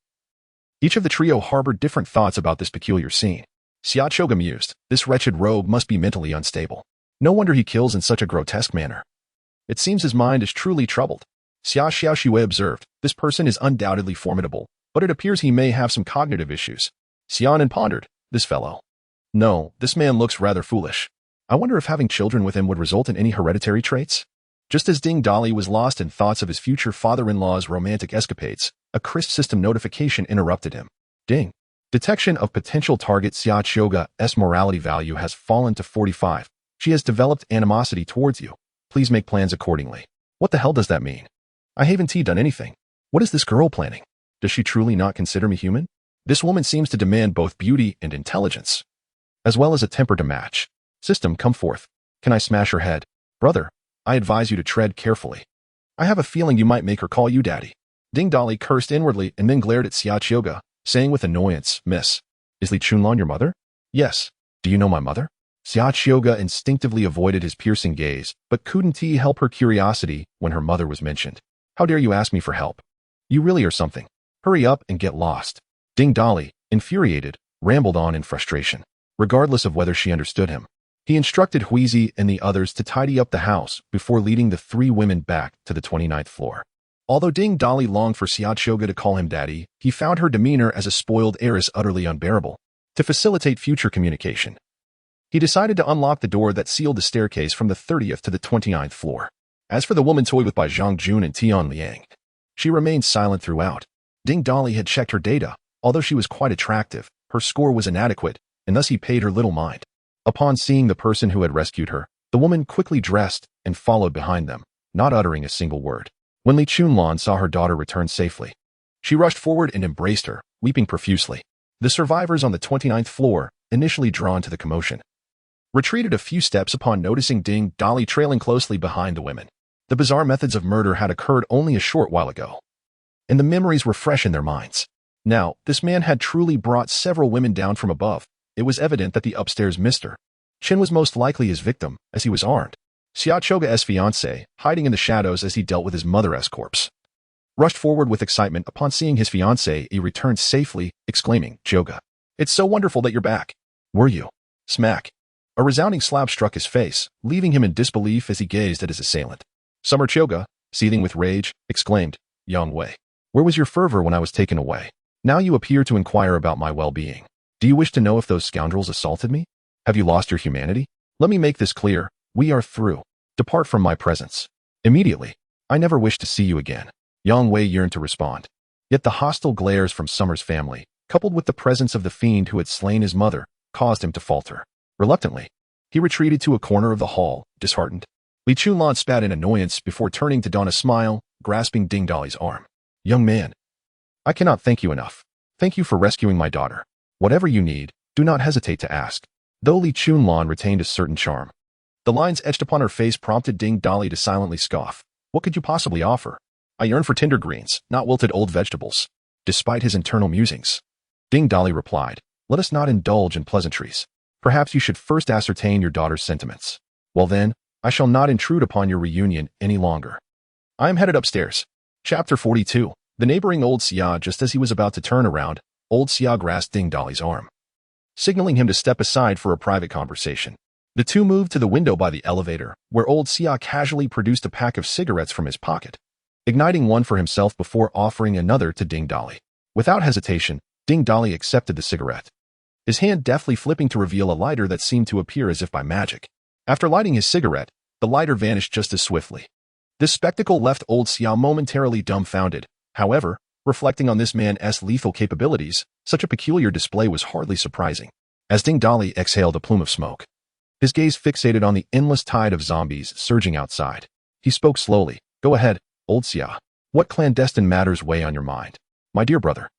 each of the trio harbored different thoughts about this peculiar scene. Xiaoga mused, this wretched rogue must be mentally unstable. No wonder he kills in such a grotesque manner. It seems his mind is truly troubled. Xiaoxua observed, this person is undoubtedly formidable, but it appears he may have some cognitive issues. Xiaonan pondered, this fellow. No, this man looks rather foolish. I wonder if having children with him would result in any hereditary traits? Just as Ding Dali was lost in thoughts of his future father-in-law's romantic escapades, a crisp system notification interrupted him. Ding. Detection of potential target. Xiaoga's morality value has fallen to 45. She has developed animosity towards you. Please make plans accordingly. What the hell does that mean? I haven't done anything. What is this girl planning? Does she truly not consider me human? This woman seems to demand both beauty and intelligence, as well as a temper to match. System, come forth. Can I smash her head? Brother, I advise you to tread carefully. I have a feeling you might make her call you daddy. Ding Dali cursed inwardly and then glared at Xiaoga, saying with annoyance, Miss, is Li Chunlan your mother? Yes. Do you know my mother? Xia Qiuge instinctively avoided his piercing gaze, but couldn't he help her curiosity when her mother was mentioned. How dare you ask me for help? You really are something. Hurry up and get lost. Ding Dali, infuriated, rambled on in frustration. Regardless of whether she understood him, he instructed Huizi and the others to tidy up the house before leading the three women back to the 29th floor. Although Ding Dali longed for Xia Qiuge to call him daddy, he found her demeanor as a spoiled heiress utterly unbearable. To facilitate future communication, he decided to unlock the door that sealed the staircase from the 30th to the 29th floor. As for the woman toyed with by Zhang Jun and Tian Liang, she remained silent throughout. Ding Dali had checked her data. Although she was quite attractive, her score was inadequate, and thus he paid her little mind. Upon seeing the person who had rescued her, the woman quickly dressed and followed behind them, not uttering a single word. When Li Chunlan saw her daughter return safely, she rushed forward and embraced her, weeping profusely. The survivors on the 29th floor, initially drawn to the commotion, retreated a few steps upon noticing Ding Dali trailing closely behind the women. The bizarre methods of murder had occurred only a short while ago, and the memories were fresh in their minds. Now, this man had truly brought several women down from above. It was evident that the upstairs Mr. Chen was most likely his victim, as he was armed. Xia Qiuge's fiancé, hiding in the shadows as he dealt with his mother's corpse, rushed forward with excitement upon seeing his fiancé returned safely, exclaiming, "Qiuge, it's so wonderful that you're back. Were you?" Smack. A resounding slap struck his face, leaving him in disbelief as he gazed at his assailant. Summer Qiuge, seething with rage, exclaimed, "Yang Wei, where was your fervor when I was taken away? Now you appear to inquire about my well-being. Do you wish to know if those scoundrels assaulted me? Have you lost your humanity? Let me make this clear. We are through. Depart from my presence immediately. I never wish to see you again." Yang Wei yearned to respond. Yet the hostile glares from Summer's family, coupled with the presence of the fiend who had slain his mother, caused him to falter. Reluctantly, he retreated to a corner of the hall, disheartened. Li Chunlan spat in annoyance before turning to don a smile, grasping Ding Dali's arm. "Young man, I cannot thank you enough. Thank you for rescuing my daughter. Whatever you need, do not hesitate to ask." Though Li Chunlan retained a certain charm, the lines etched upon her face prompted Ding Dali to silently scoff. "What could you possibly offer? I yearn for tender greens, not wilted old vegetables." Despite his internal musings, Ding Dali replied, "Let us not indulge in pleasantries. Perhaps you should first ascertain your daughter's sentiments. Well then, I shall not intrude upon your reunion any longer. I am headed upstairs." Chapter 42. The neighboring old Xia. Just as he was about to turn around, old Xia grasped Ding Dali's arm, signaling him to step aside for a private conversation. The two moved to the window by the elevator, where old Xia casually produced a pack of cigarettes from his pocket, igniting one for himself before offering another to Ding Dali. Without hesitation, Ding Dali accepted the cigarette, his hand deftly flipping to reveal a lighter that seemed to appear as if by magic. After lighting his cigarette, the lighter vanished just as swiftly. This spectacle left old Xia momentarily dumbfounded. However, reflecting on this man's lethal capabilities, such a peculiar display was hardly surprising. As Ding Dali exhaled a plume of smoke, his gaze fixated on the endless tide of zombies surging outside. He spoke slowly. "Go ahead, old Xia. What clandestine matters weigh on your mind? My dear brother,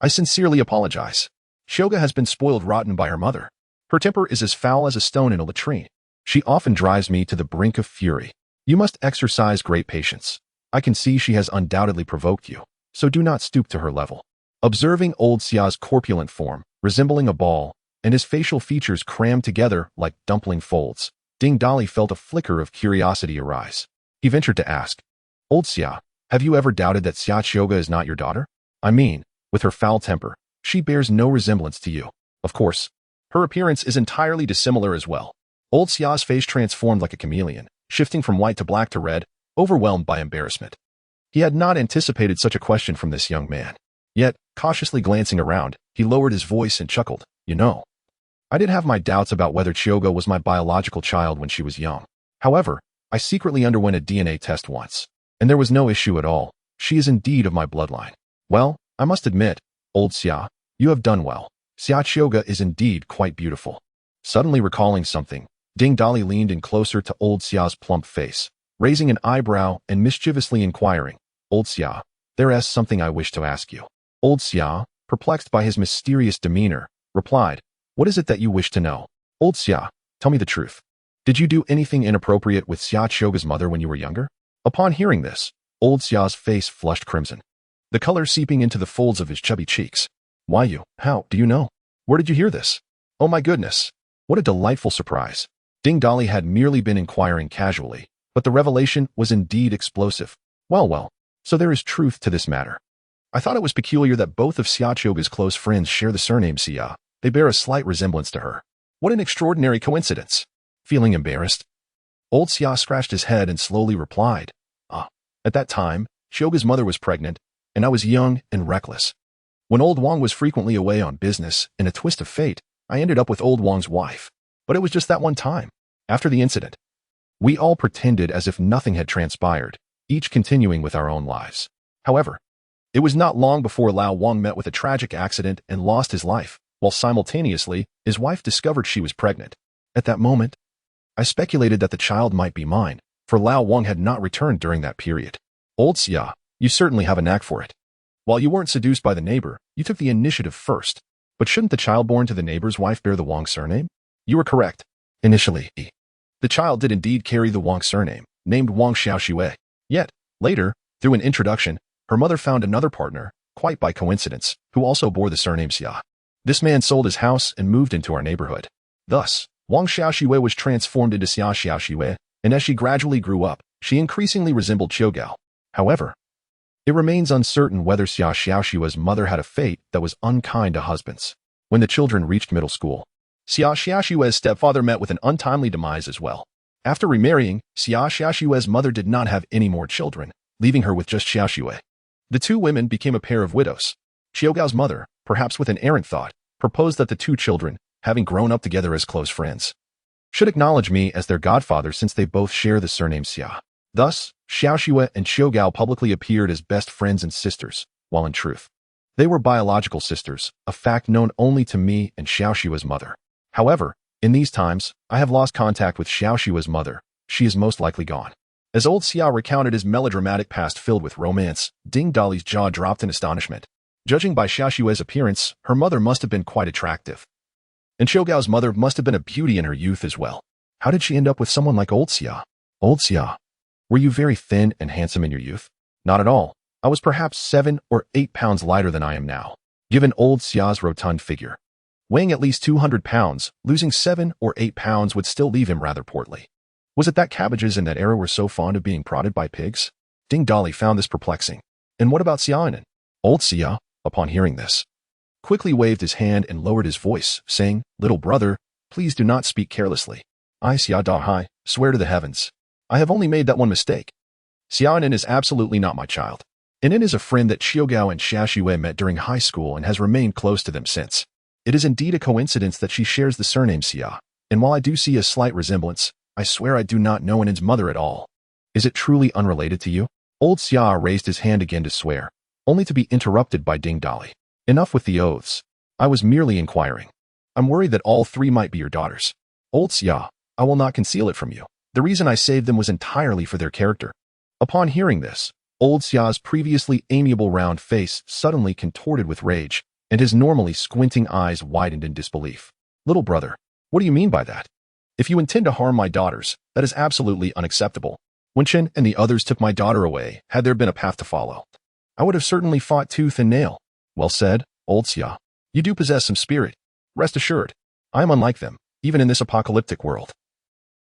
I sincerely apologize. Qiuge has been spoiled rotten by her mother. Her temper is as foul as a stone in a latrine. She often drives me to the brink of fury. You must exercise great patience. I can see she has undoubtedly provoked you, so do not stoop to her level." Observing old Xia's corpulent form, resembling a ball, and his facial features crammed together like dumpling folds, Ding Dali felt a flicker of curiosity arise. He ventured to ask, "Old Xia, have you ever doubted that Xia Qiuge is not your daughter? I mean, with her foul temper, she bears no resemblance to you. Of course, her appearance is entirely dissimilar as well." Old Xia's face transformed like a chameleon, shifting from white to black to red, overwhelmed by embarrassment. He had not anticipated such a question from this young man. Yet, cautiously glancing around, he lowered his voice and chuckled. "You know, I did have my doubts about whether Qiuge was my biological child when she was young. However, I secretly underwent a DNA test once, and there was no issue at all. She is indeed of my bloodline. Well, I must admit, old Xia, you have done well. Xia Qiuge is indeed quite beautiful." Suddenly recalling something, Ding Dali leaned in closer to old Xia's plump face, raising an eyebrow and mischievously inquiring, "Old Xia, there is something I wish to ask you." Old Xia, perplexed by his mysterious demeanor, replied, "What is it that you wish to know? Old Xia, tell me the truth. Did you do anything inappropriate with Xia Qiuge's mother when you were younger?" Upon hearing this, old Xia's face flushed crimson, the color seeping into the folds of his chubby cheeks. "Why you? How do you know? Where did you hear this? Oh my goodness. What a delightful surprise. Ding Dali had merely been inquiring casually, but the revelation was indeed explosive. Well, so there is truth to this matter. I thought it was peculiar that both of Xia Qiuge's close friends share the surname Xia. They bear a slight resemblance to her. What an extraordinary coincidence. Feeling embarrassed, old Xia scratched his head and slowly replied, At that time, Qiuge's mother was pregnant, and I was young and reckless. When old Wang was frequently away on business, in a twist of fate, I ended up with old Wang's wife. But it was just that one time. After the incident, we all pretended as if nothing had transpired, each continuing with our own lives. However, it was not long before Lao Wang met with a tragic accident and lost his life, while simultaneously, his wife discovered she was pregnant. At that moment, I speculated that the child might be mine, for Lao Wang had not returned during that period. Old Xia, you certainly have a knack for it. While you weren't seduced by the neighbor, you took the initiative first. But shouldn't the child born to the neighbor's wife bear the Wang surname? You were correct. Initially, the child did indeed carry the Wang surname, named Wang Xiaoxue. Yet, later, through an introduction, her mother found another partner, quite by coincidence, who also bore the surname Xia. This man sold his house and moved into our neighborhood. Thus, Wang Xiaoxue was transformed into Xia Xiaoxue, and as she gradually grew up, she increasingly resembled Qiugao. However, it remains uncertain whether Xia Xiaoxue's mother had a fate that was unkind to husbands. When the children reached middle school, Xia Xiaoxue's stepfather met with an untimely demise as well. After remarrying, Xia Xiaoxue's mother did not have any more children, leaving her with just Xiaoxue. The two women became a pair of widows. Qiugao's mother, perhaps with an errant thought, proposed that the two children, having grown up together as close friends, should acknowledge me as their godfather since they both share the surname Xia. Thus, Xiaoxue and Qiugao publicly appeared as best friends and sisters, while in truth, they were biological sisters, a fact known only to me and Xiaoxue's mother. However, in these times, I have lost contact with Xiaoxue's mother. She is most likely gone. As old Xia recounted his melodramatic past filled with romance, Ding Dali's jaw dropped in astonishment. Judging by Xiaoxue's appearance, her mother must have been quite attractive. And Qiugao's mother must have been a beauty in her youth as well. How did she end up with someone like old Xia? Old Xia, were you very thin and handsome in your youth? Not at all. I was perhaps 7 or 8 pounds lighter than I am now. Given old Xia's rotund figure, weighing at least 200 pounds, losing 7 or 8 pounds would still leave him rather portly. Was it that cabbages in that era were so fond of being prodded by pigs? Ding Dali found this perplexing. And what about Xiaonan? Old Xia, upon hearing this, quickly waved his hand and lowered his voice, saying, Little brother, please do not speak carelessly. I, Xia Dahai, swear to the heavens, I have only made that one mistake. Xiaonan is absolutely not my child. Inen is a friend that Qiugao and Xiaoxue met during high school and has remained close to them since. It is indeed a coincidence that she shares the surname Xia, and while I do see a slight resemblance, I swear I do not know Inen's mother at all. Is it truly unrelated to you? Old Xia raised his hand again to swear, only to be interrupted by Ding Dali. Enough with the oaths. I was merely inquiring. I'm worried that all 3 might be your daughters. Old Xia, I will not conceal it from you. The reason I saved them was entirely for their character. Upon hearing this, old Xia's previously amiable round face suddenly contorted with rage, and his normally squinting eyes widened in disbelief. Little brother, what do you mean by that? If you intend to harm my daughters, that is absolutely unacceptable. When Chen and the others took my daughter away, had there been a path to follow, I would have certainly fought tooth and nail. Well said, old Xia. You do possess some spirit. Rest assured, I am unlike them, even in this apocalyptic world.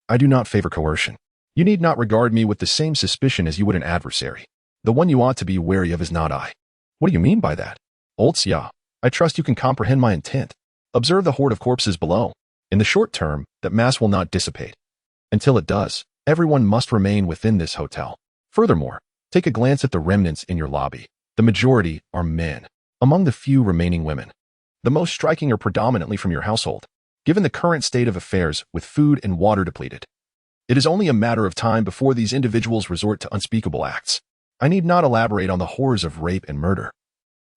I do not favor coercion. You need not regard me with the same suspicion as you would an adversary. The one you ought to be wary of is not I. What do you mean by that? Old Xia, I trust you can comprehend my intent. Observe the horde of corpses below. In the short term, that mass will not dissipate. Until it does, everyone must remain within this hotel. Furthermore, take a glance at the remnants in your lobby. The majority are men. Among the few remaining women, the most striking are predominantly from your household. Given the current state of affairs with food and water depleted, it is only a matter of time before these individuals resort to unspeakable acts. I need not elaborate on the horrors of rape and murder.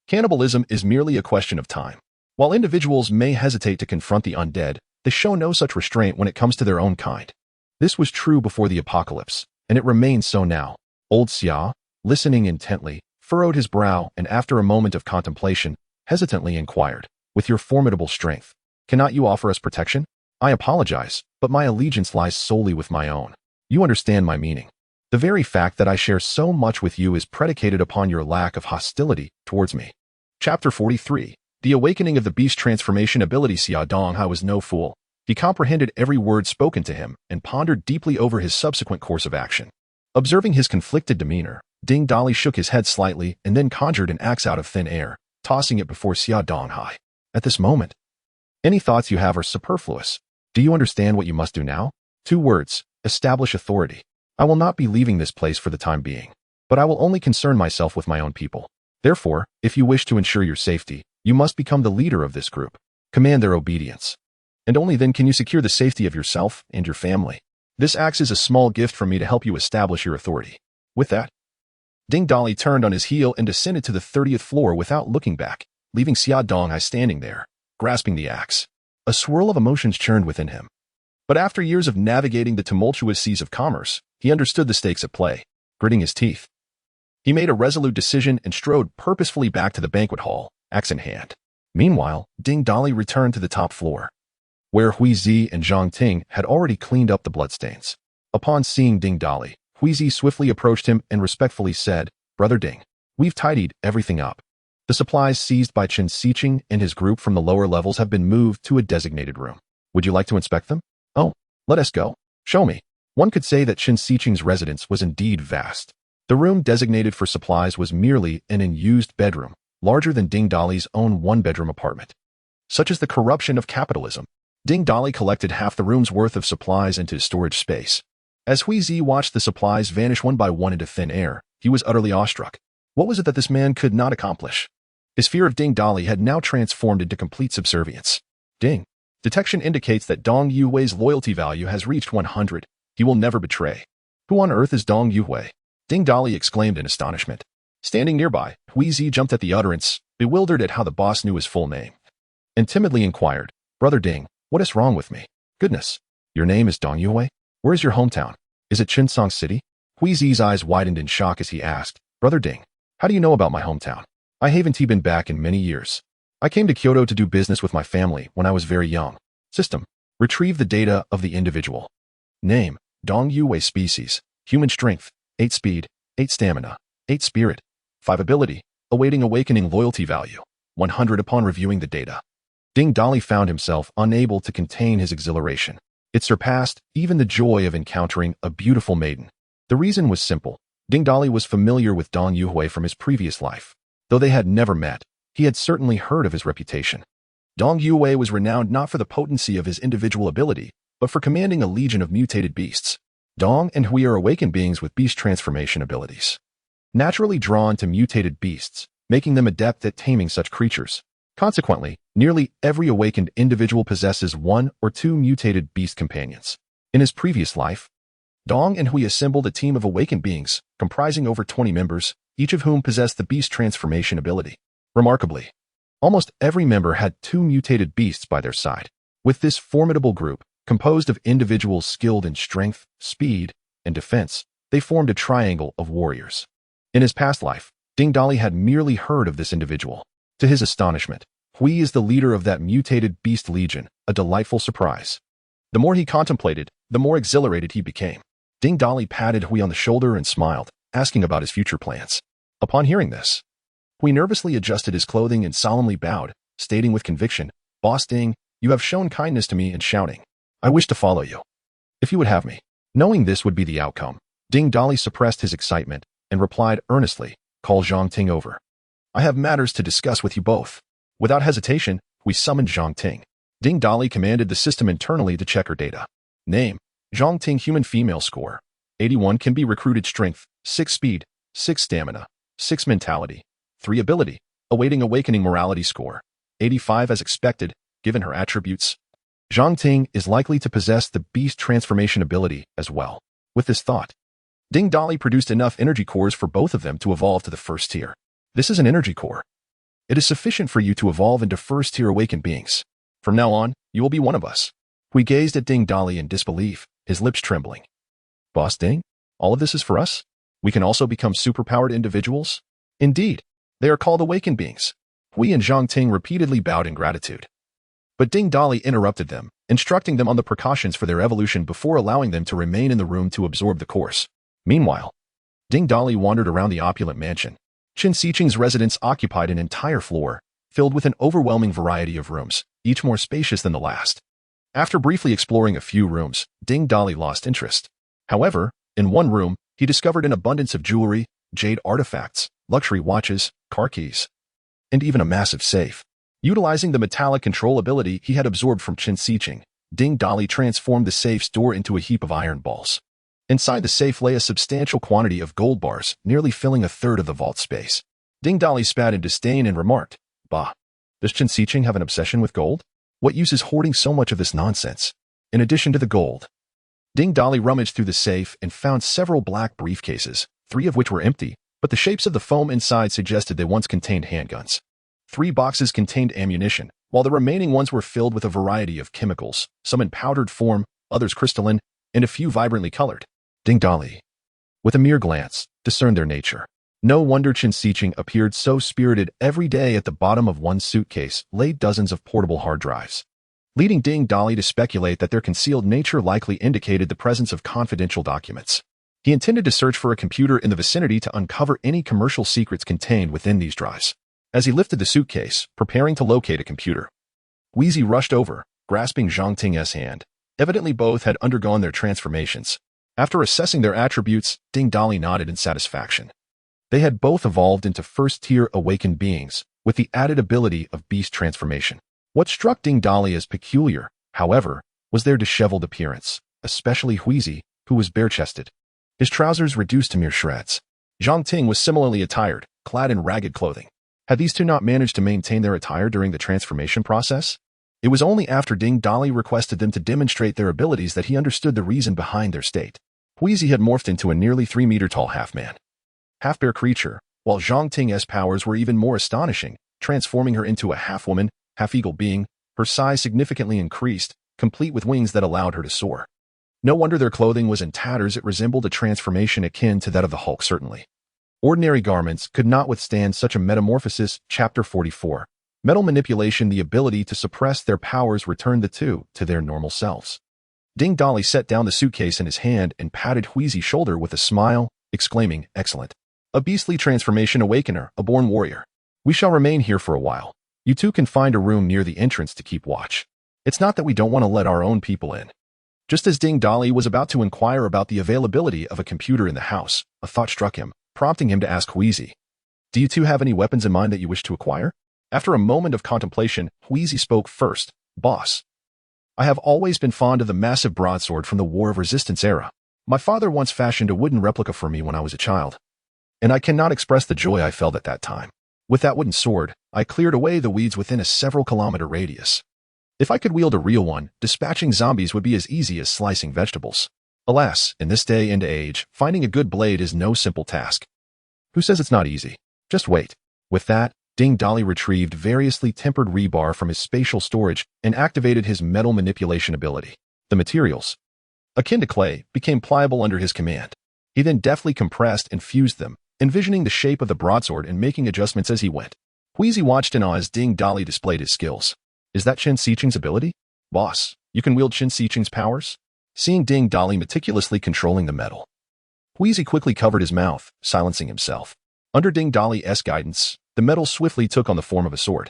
Cannibalism is merely a question of time. While individuals may hesitate to confront the undead, they show no such restraint when it comes to their own kind. This was true before the apocalypse, and it remains so now. Old Xia, listening intently, furrowed his brow and after a moment of contemplation, hesitantly inquired, with your formidable strength, cannot you offer us protection? I apologize, but my allegiance lies solely with my own. You understand my meaning. The very fact that I share so much with you is predicated upon your lack of hostility towards me. Chapter 43. The Awakening of the Beast Transformation Ability. Xia Donghai was no fool. He comprehended every word spoken to him and pondered deeply over his subsequent course of action. Observing his conflicted demeanor, Ding Dali shook his head slightly and then conjured an axe out of thin air, tossing it before Xia Donghai. At this moment, any thoughts you have are superfluous. Do you understand what you must do now? 2 words, establish authority. I will not be leaving this place for the time being, but I will only concern myself with my own people. Therefore, if you wish to ensure your safety, you must become the leader of this group. Command their obedience. And only then can you secure the safety of yourself and your family. This axe is a small gift from me to help you establish your authority. With that, Ding Dali turned on his heel and descended to the 30th floor without looking back, leaving Xia Donghai standing there, grasping the axe. A swirl of emotions churned within him. But after years of navigating the tumultuous seas of commerce, he understood the stakes at play. Gritting his teeth, he made a resolute decision and strode purposefully back to the banquet hall, axe in hand. Meanwhile, Ding Dali returned to the top floor, where Huizi and Zhang Ting had already cleaned up the bloodstains. Upon seeing Ding Dali, Huizi swiftly approached him and respectfully said, "Brother Ding, we've tidied everything up. The supplies seized by Chen Xiqing and his group from the lower levels have been moved to a designated room. Would you like to inspect them? Oh, let us go. Show me." One could say that Chen Xiqing's residence was indeed vast. The room designated for supplies was merely an unused bedroom, larger than Ding Dali's own one-bedroom apartment. Such is the corruption of capitalism. Ding Dali collected half the room's worth of supplies into his storage space. As Huizi watched the supplies vanish one by one into thin air, he was utterly awestruck. What was it that this man could not accomplish? His fear of Ding Dali had now transformed into complete subservience. Ding. Detection indicates that Dong Yuhui's loyalty value has reached 100. He will never betray. Who on earth is Dong Yuhui? Ding Dali exclaimed in astonishment. Standing nearby, Huizi jumped at the utterance, bewildered at how the boss knew his full name, and timidly inquired, "Brother Ding, what is wrong with me? Goodness, your name is Dong Yuhui? Where is your hometown? Is it Chinsong City?" Huizi's eyes widened in shock as he asked, "Brother Ding, how do you know about my hometown? I haven't been back in many years. I came to Kyoto to do business with my family when I was very young." System. Retrieve the data of the individual. Name, Dong Yuhui. Species, human strength, 8 speed, 8 stamina, 8 spirit, 5 ability, awaiting awakening loyalty value, 100. Upon reviewing the data, Ding Dali found himself unable to contain his exhilaration. It surpassed even the joy of encountering a beautiful maiden. The reason was simple. Ding Dali was familiar with Dong Yuhui from his previous life. Though they had never met, he had certainly heard of his reputation. Dong Yuhui was renowned not for the potency of his individual ability, but for commanding a legion of mutated beasts. Dong and Hui are awakened beings with beast transformation abilities, naturally drawn to mutated beasts, making them adept at taming such creatures. Consequently, nearly every awakened individual possesses 1 or 2 mutated beast companions. In his previous life, Dong and Hui assembled a team of awakened beings, comprising over 20 members, each of whom possessed the beast transformation ability. Remarkably, almost every member had 2 mutated beasts by their side. With this formidable group, composed of individuals skilled in strength, speed, and defense, they formed a triangle of warriors. In his past life, Ding Dali had merely heard of this individual. To his astonishment, Hui is the leader of that mutated beast legion, a delightful surprise. The more he contemplated, the more exhilarated he became. Ding Dali patted Hui on the shoulder and smiled, asking about his future plans. Upon hearing this, Hui nervously adjusted his clothing and solemnly bowed, stating with conviction, "Boss Ding, you have shown kindness to me," and shouting, "I wish to follow you, if you would have me." Knowing this would be the outcome, Ding Dali suppressed his excitement and replied earnestly, "Call Zhang Ting over. I have matters to discuss with you both." Without hesitation, we summoned Zhang Ting. Ding Dali commanded the system internally to check her data. Name, Zhang Ting. Human female. Score, 81. Can be recruited. Strength, 6 speed, 6 stamina, 6 mentality, 3 ability, awaiting awakening. Morality. Score, 85. As expected, given her attributes, Zhang Ting is likely to possess the beast transformation ability as well. With this thought, Ding Dali produced enough energy cores for both of them to evolve to the first tier. This is an energy core. It is sufficient for you to evolve into first-tier awakened beings. From now on, you will be one of us. We gazed at Ding Dali in disbelief, his lips trembling. "Boss Ding, all of this is for us? We can also become superpowered individuals?" "Indeed, they are called awakened beings." Hui and Zhang Ting repeatedly bowed in gratitude. But Ding Dali interrupted them, instructing them on the precautions for their evolution before allowing them to remain in the room to absorb the course. Meanwhile, Ding Dali wandered around the opulent mansion. Chen Xiqing's residence occupied an entire floor, filled with an overwhelming variety of rooms, each more spacious than the last. After briefly exploring a few rooms, Ding Dali lost interest. However, in one room, he discovered an abundance of jewelry, jade artifacts, luxury watches, car keys, and even a massive safe. Utilizing the metallic control ability he had absorbed from Qin Shiqing, Ding Dali transformed the safe's door into a heap of iron balls. Inside the safe lay a substantial quantity of gold bars, nearly filling a third of the vault space. Ding Dali spat in disdain and remarked, "Bah, does Qin Shiqing have an obsession with gold? What use is hoarding so much of this nonsense?" In addition to the gold, Ding Dali rummaged through the safe and found several black briefcases, 3 of which were empty, but the shapes of the foam inside suggested they once contained handguns. 3 boxes contained ammunition, while the remaining ones were filled with a variety of chemicals, some in powdered form, others crystalline, and a few vibrantly colored. Ding Dali, with a mere glance, discerned their nature. No wonder Qin Shiqing appeared so spirited. Every day at the bottom of one suitcase lay dozens of portable hard drives, leading Ding Dali to speculate that their concealed nature likely indicated the presence of confidential documents. He intended to search for a computer in the vicinity to uncover any commercial secrets contained within these drives. As he lifted the suitcase, preparing to locate a computer, Wheezy rushed over, grasping Zhang Ting's hand. Evidently both had undergone their transformations. After assessing their attributes, Ding Dali nodded in satisfaction. They had both evolved into first-tier awakened beings, with the added ability of beast transformation. What struck Ding Dali as peculiar, however, was their disheveled appearance, especially Wheezy, who was bare-chested, his trousers reduced to mere shreds. Zhang Ting was similarly attired, clad in ragged clothing. Had these two not managed to maintain their attire during the transformation process? It was only after Ding Dali requested them to demonstrate their abilities that he understood the reason behind their state. Wheezy had morphed into a nearly 3-meter-tall half-man, half-bear creature, while Zhang Ting's powers were even more astonishing, transforming her into a half-woman, half-eagle being, her size significantly increased, complete with wings that allowed her to soar. No wonder their clothing was in tatters. It resembled a transformation akin to that of the Hulk, certainly. Ordinary garments could not withstand such a metamorphosis. Chapter 44. Metal manipulation. The ability to suppress their powers returned the two to their normal selves. Ding Dali set down the suitcase in his hand and patted Wheezy's shoulder with a smile, exclaiming, "Excellent. A beastly transformation awakener, a born warrior. We shall remain here for a while. You two can find a room near the entrance to keep watch. It's not that we don't want to let our own people in." Just as Ding Dali was about to inquire about the availability of a computer in the house, a thought struck him, prompting him to ask Wheezy, "Do you two have any weapons in mind that you wish to acquire?" After a moment of contemplation, Wheezy spoke first. "Boss, I have always been fond of the massive broadsword from the War of Resistance era. My father once fashioned a wooden replica for me when I was a child, and I cannot express the joy I felt at that time. With that wooden sword, I cleared away the weeds within a several-kilometer radius. If I could wield a real one, dispatching zombies would be as easy as slicing vegetables. Alas, in this day and age, finding a good blade is no simple task. Who says it's not easy? Just wait." With that, Ding Dali retrieved variously tempered rebar from his spatial storage and activated his metal manipulation ability. The materials, akin to clay, became pliable under his command. He then deftly compressed and fused them, envisioning the shape of the broadsword and making adjustments as he went. Wheezy watched in awe as Ding Dali displayed his skills. "Is that Qin Shiqing's ability? Boss, you can wield Qin Shiqing's powers?" Seeing Ding Dali meticulously controlling the metal, Wheezy quickly covered his mouth, silencing himself. Under Ding Dali's guidance, the metal swiftly took on the form of a sword.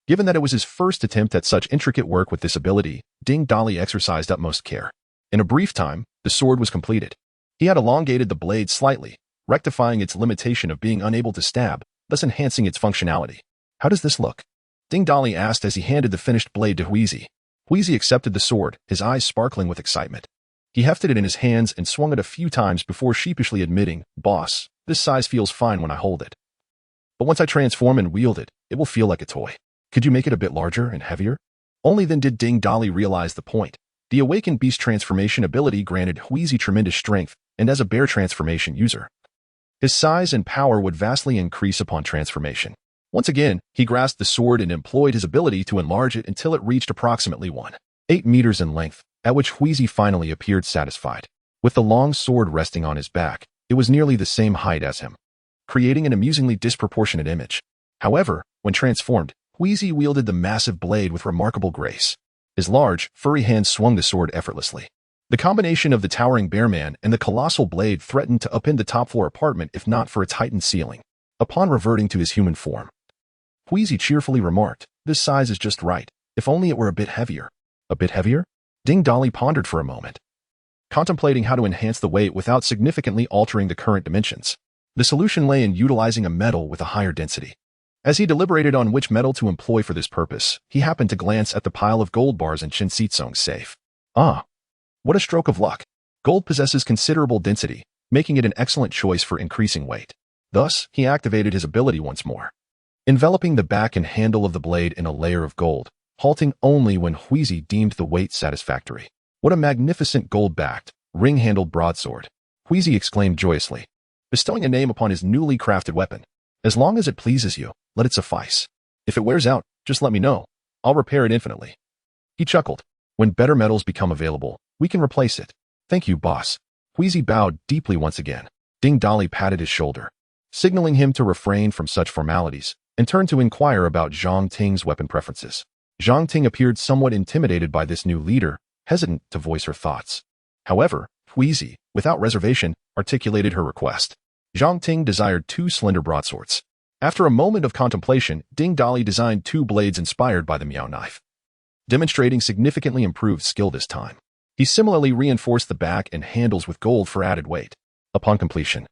Given that it was his first attempt at such intricate work with this ability, Ding Dali exercised utmost care. In a brief time, the sword was completed. He had elongated the blade slightly, rectifying its limitation of being unable to stab, thus enhancing its functionality. "How does this look?" Ding Dali asked as he handed the finished blade to Wheezy. Wheezy accepted the sword, his eyes sparkling with excitement. He hefted it in his hands and swung it a few times before sheepishly admitting, "Boss, this size feels fine when I hold it. But once I transform and wield it, it will feel like a toy. Could you make it a bit larger and heavier?" Only then did Ding Dali realize the point. The awakened beast transformation ability granted Wheezy tremendous strength, and as a bear transformation user, his size and power would vastly increase upon transformation. Once again, he grasped the sword and employed his ability to enlarge it until it reached approximately 1.8 meters in length, at which Wheezy finally appeared satisfied. With the long sword resting on his back, it was nearly the same height as him, creating an amusingly disproportionate image. However, when transformed, Wheezy wielded the massive blade with remarkable grace. His large, furry hands swung the sword effortlessly. The combination of the towering bearman and the colossal blade threatened to upend the top-floor apartment if not for its heightened ceiling. Upon reverting to his human form, Wheezy cheerfully remarked, "This size is just right. If only it were a bit heavier." "A bit heavier?" Ding Dolly pondered for a moment, contemplating how to enhance the weight without significantly altering the current dimensions. The solution lay in utilizing a metal with a higher density. As he deliberated on which metal to employ for this purpose, he happened to glance at the pile of gold bars in Chen Xizong's safe. Ah, what a stroke of luck. Gold possesses considerable density, making it an excellent choice for increasing weight. Thus, he activated his ability once more, enveloping the back and handle of the blade in a layer of gold, halting only when Huizi deemed the weight satisfactory. What a magnificent gold-backed, ring-handled broadsword! Huizi exclaimed joyously, bestowing a name upon his newly crafted weapon. As long as it pleases you, let it suffice. If it wears out, just let me know. I'll repair it infinitely. He chuckled. When better metals become available, we can replace it. Thank you, boss. Huizi bowed deeply once again. Ding Dolly patted his shoulder, signaling him to refrain from such formalities, and turned to inquire about Zhang Ting's weapon preferences. Zhang Ting appeared somewhat intimidated by this new leader, hesitant to voice her thoughts. However, Huizi, without reservation, articulated her request. Zhang Ting desired 2 slender broadswords. After a moment of contemplation, Ding Dolly designed 2 blades inspired by the Miao knife, demonstrating significantly improved skill this time. He similarly reinforced the back and handles with gold for added weight. Upon completion,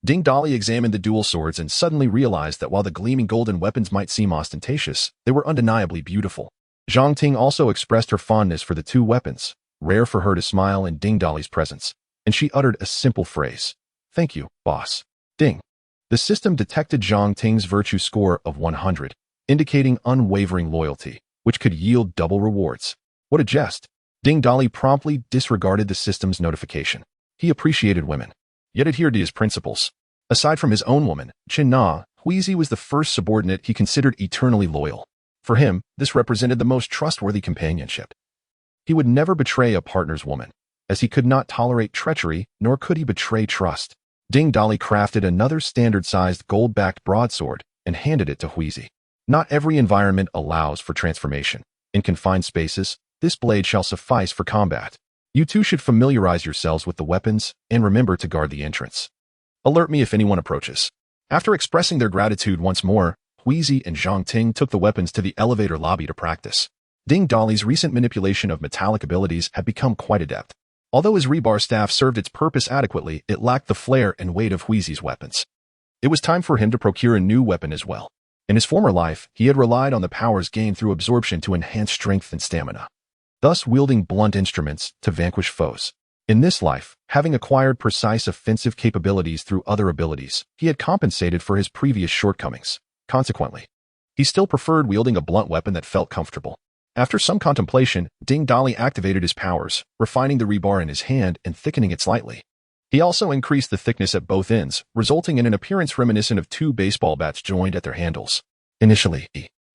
Ding Dolly examined the dual swords and suddenly realized that while the gleaming golden weapons might seem ostentatious, they were undeniably beautiful. Zhang Ting also expressed her fondness for the 2 weapons, rare for her to smile in Ding Dolly's presence, and she uttered a simple phrase. Thank you, boss. Ding. The system detected Zhang Ting's virtue score of 100, indicating unwavering loyalty, which could yield double rewards. What a jest. Ding Dolly promptly disregarded the system's notification. He appreciated women, yet adhered to his principles. Aside from his own woman, Chen Na, Huizi was the first subordinate he considered eternally loyal. For him, this represented the most trustworthy companionship. He would never betray a partner's woman, as he could not tolerate treachery, nor could he betray trust. Ding Dolly crafted another standard-sized gold-backed broadsword and handed it to Huizi. Not every environment allows for transformation. In confined spaces, this blade shall suffice for combat. You two should familiarize yourselves with the weapons and remember to guard the entrance. Alert me if anyone approaches. After expressing their gratitude once more, Huizi and Zhang Ting took the weapons to the elevator lobby to practice. Ding Dolly's recent manipulation of metallic abilities had become quite adept. Although his rebar staff served its purpose adequately, it lacked the flair and weight of Huizi's weapons. It was time for him to procure a new weapon as well. In his former life, he had relied on the powers gained through absorption to enhance strength and stamina, thus wielding blunt instruments to vanquish foes. In this life, having acquired precise offensive capabilities through other abilities, he had compensated for his previous shortcomings. Consequently, he still preferred wielding a blunt weapon that felt comfortable. After some contemplation, Ding Dolly activated his powers, refining the rebar in his hand and thickening it slightly. He also increased the thickness at both ends, resulting in an appearance reminiscent of 2 baseball bats joined at their handles. Initially,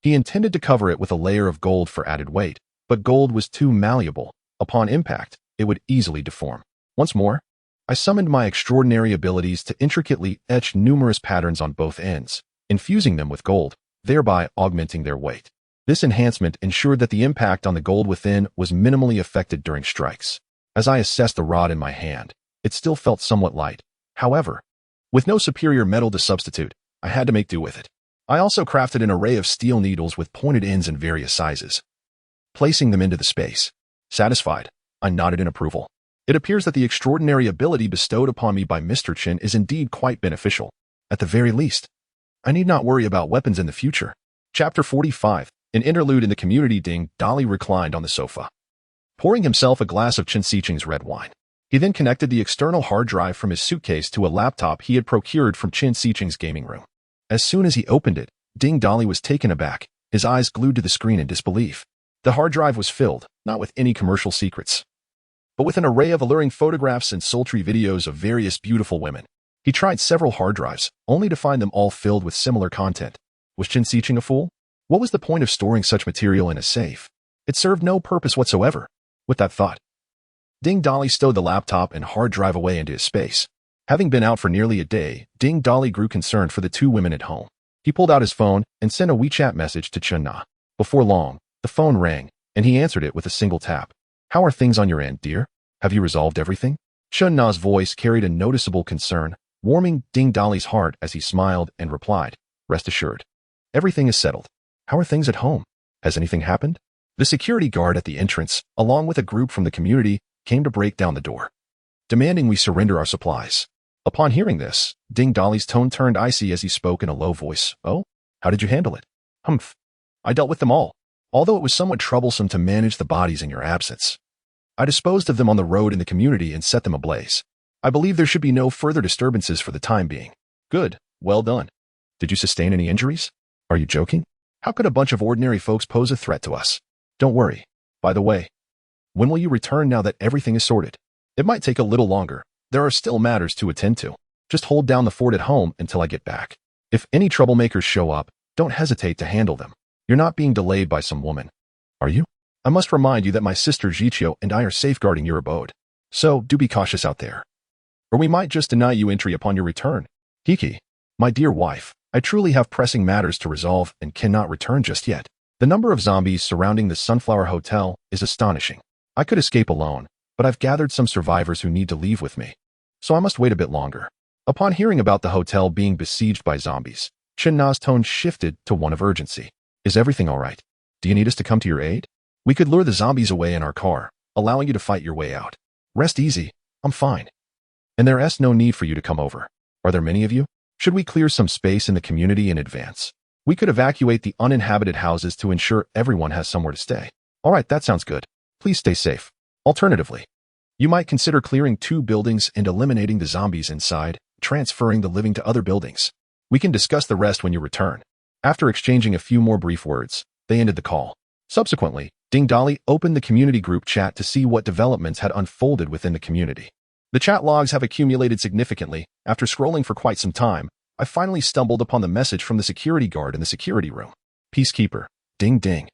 he intended to cover it with a layer of gold for added weight, but gold was too malleable. Upon impact, it would easily deform. Once more, I summoned my extraordinary abilities to intricately etch numerous patterns on both ends, infusing them with gold, thereby augmenting their weight. This enhancement ensured that the impact on the gold within was minimally affected during strikes. As I assessed the rod in my hand, it still felt somewhat light. However, with no superior metal to substitute, I had to make do with it. I also crafted an array of steel needles with pointed ends in various sizes, placing them into the space. Satisfied, I nodded in approval. It appears that the extraordinary ability bestowed upon me by Mr. Chen is indeed quite beneficial. At the very least, I need not worry about weapons in the future. Chapter 45. An interlude in the community. Ding Dolly reclined on the sofa, pouring himself a glass of Chen Xiqing's red wine. He then connected the external hard drive from his suitcase to a laptop he had procured from Chen Xiqing's gaming room. As soon as he opened it, Ding Dolly was taken aback, his eyes glued to the screen in disbelief. The hard drive was filled, not with any commercial secrets, but with an array of alluring photographs and sultry videos of various beautiful women. He tried several hard drives, only to find them all filled with similar content. Was Chen Xiqing a fool? What was the point of storing such material in a safe? It served no purpose whatsoever. With that thought, Ding Dolly stowed the laptop and hard drive away into his space. Having been out for nearly a day, Ding Dolly grew concerned for the 2 women at home. He pulled out his phone and sent a WeChat message to Chen Na. Before long, the phone rang, and he answered it with a single tap. How are things on your end, dear? Have you resolved everything? Chen Na's voice carried a noticeable concern, warming Ding Dolly's heart as he smiled and replied, Rest assured, everything is settled. How are things at home? Has anything happened? The security guard at the entrance, along with a group from the community, came to break down the door, demanding we surrender our supplies. Upon hearing this, Ding Dolly's tone turned icy as he spoke in a low voice. Oh, how did you handle it? Humph. I dealt with them all, although it was somewhat troublesome to manage the bodies in your absence. I disposed of them on the road in the community and set them ablaze. I believe there should be no further disturbances for the time being. Good. Well done. Did you sustain any injuries? Are you joking? How could a bunch of ordinary folks pose a threat to us? Don't worry. By the way, when will you return now that everything is sorted? It might take a little longer. There are still matters to attend to. Just hold down the fort at home until I get back. If any troublemakers show up, don't hesitate to handle them. You're not being delayed by some woman. Are you? I must remind you that my sister Jichio and I are safeguarding your abode. So do be cautious out there, or we might just deny you entry upon your return. Kiki, my dear wife, I truly have pressing matters to resolve and cannot return just yet. The number of zombies surrounding the Sunflower Hotel is astonishing. I could escape alone, but I've gathered some survivors who need to leave with me, so I must wait a bit longer. Upon hearing about the hotel being besieged by zombies, Chin-na's tone shifted to one of urgency. Is everything all right? Do you need us to come to your aid? We could lure the zombies away in our car, allowing you to fight your way out. Rest easy, I'm fine. And there's no need for you to come over. Are there many of you? Should we clear some space in the community in advance? We could evacuate the uninhabited houses to ensure everyone has somewhere to stay. All right, that sounds good. Please stay safe. Alternatively, you might consider clearing 2 buildings and eliminating the zombies inside, transferring the living to other buildings. We can discuss the rest when you return. After exchanging a few more brief words, they ended the call. Subsequently, Ding Dolly opened the community group chat to see what developments had unfolded within the community. The chat logs have accumulated significantly. After scrolling for quite some time, I finally stumbled upon the message from the security guard in the security room. Peacekeeper, ding ding.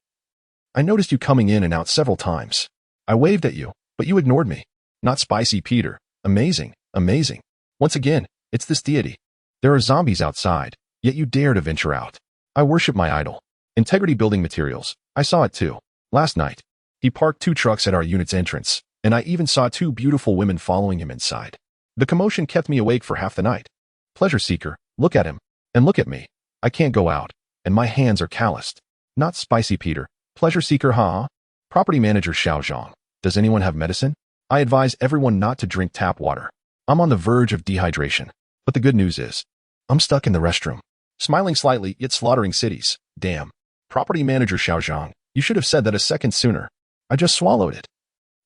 I noticed you coming in and out several times. I waved at you, but you ignored me. Not spicy, Peter. Amazing, amazing. Once again, it's this deity. There are zombies outside, yet you dare to venture out. I worship my idol. Integrity Building Materials. I saw it too. Last night, he parked 2 trucks at our unit's entrance, and I even saw 2 beautiful women following him inside. The commotion kept me awake for half the night. Pleasure seeker, look at him, and look at me. I can't go out, and my hands are calloused. Not spicy, Peter. Pleasure seeker, huh? Property manager Xiao Zhang. Does anyone have medicine? I advise everyone not to drink tap water. I'm on the verge of dehydration. But the good news is, I'm stuck in the restroom. Smiling slightly, yet slaughtering cities. Damn. Property manager Xiao Zhang. You should have said that a second sooner. I just swallowed it.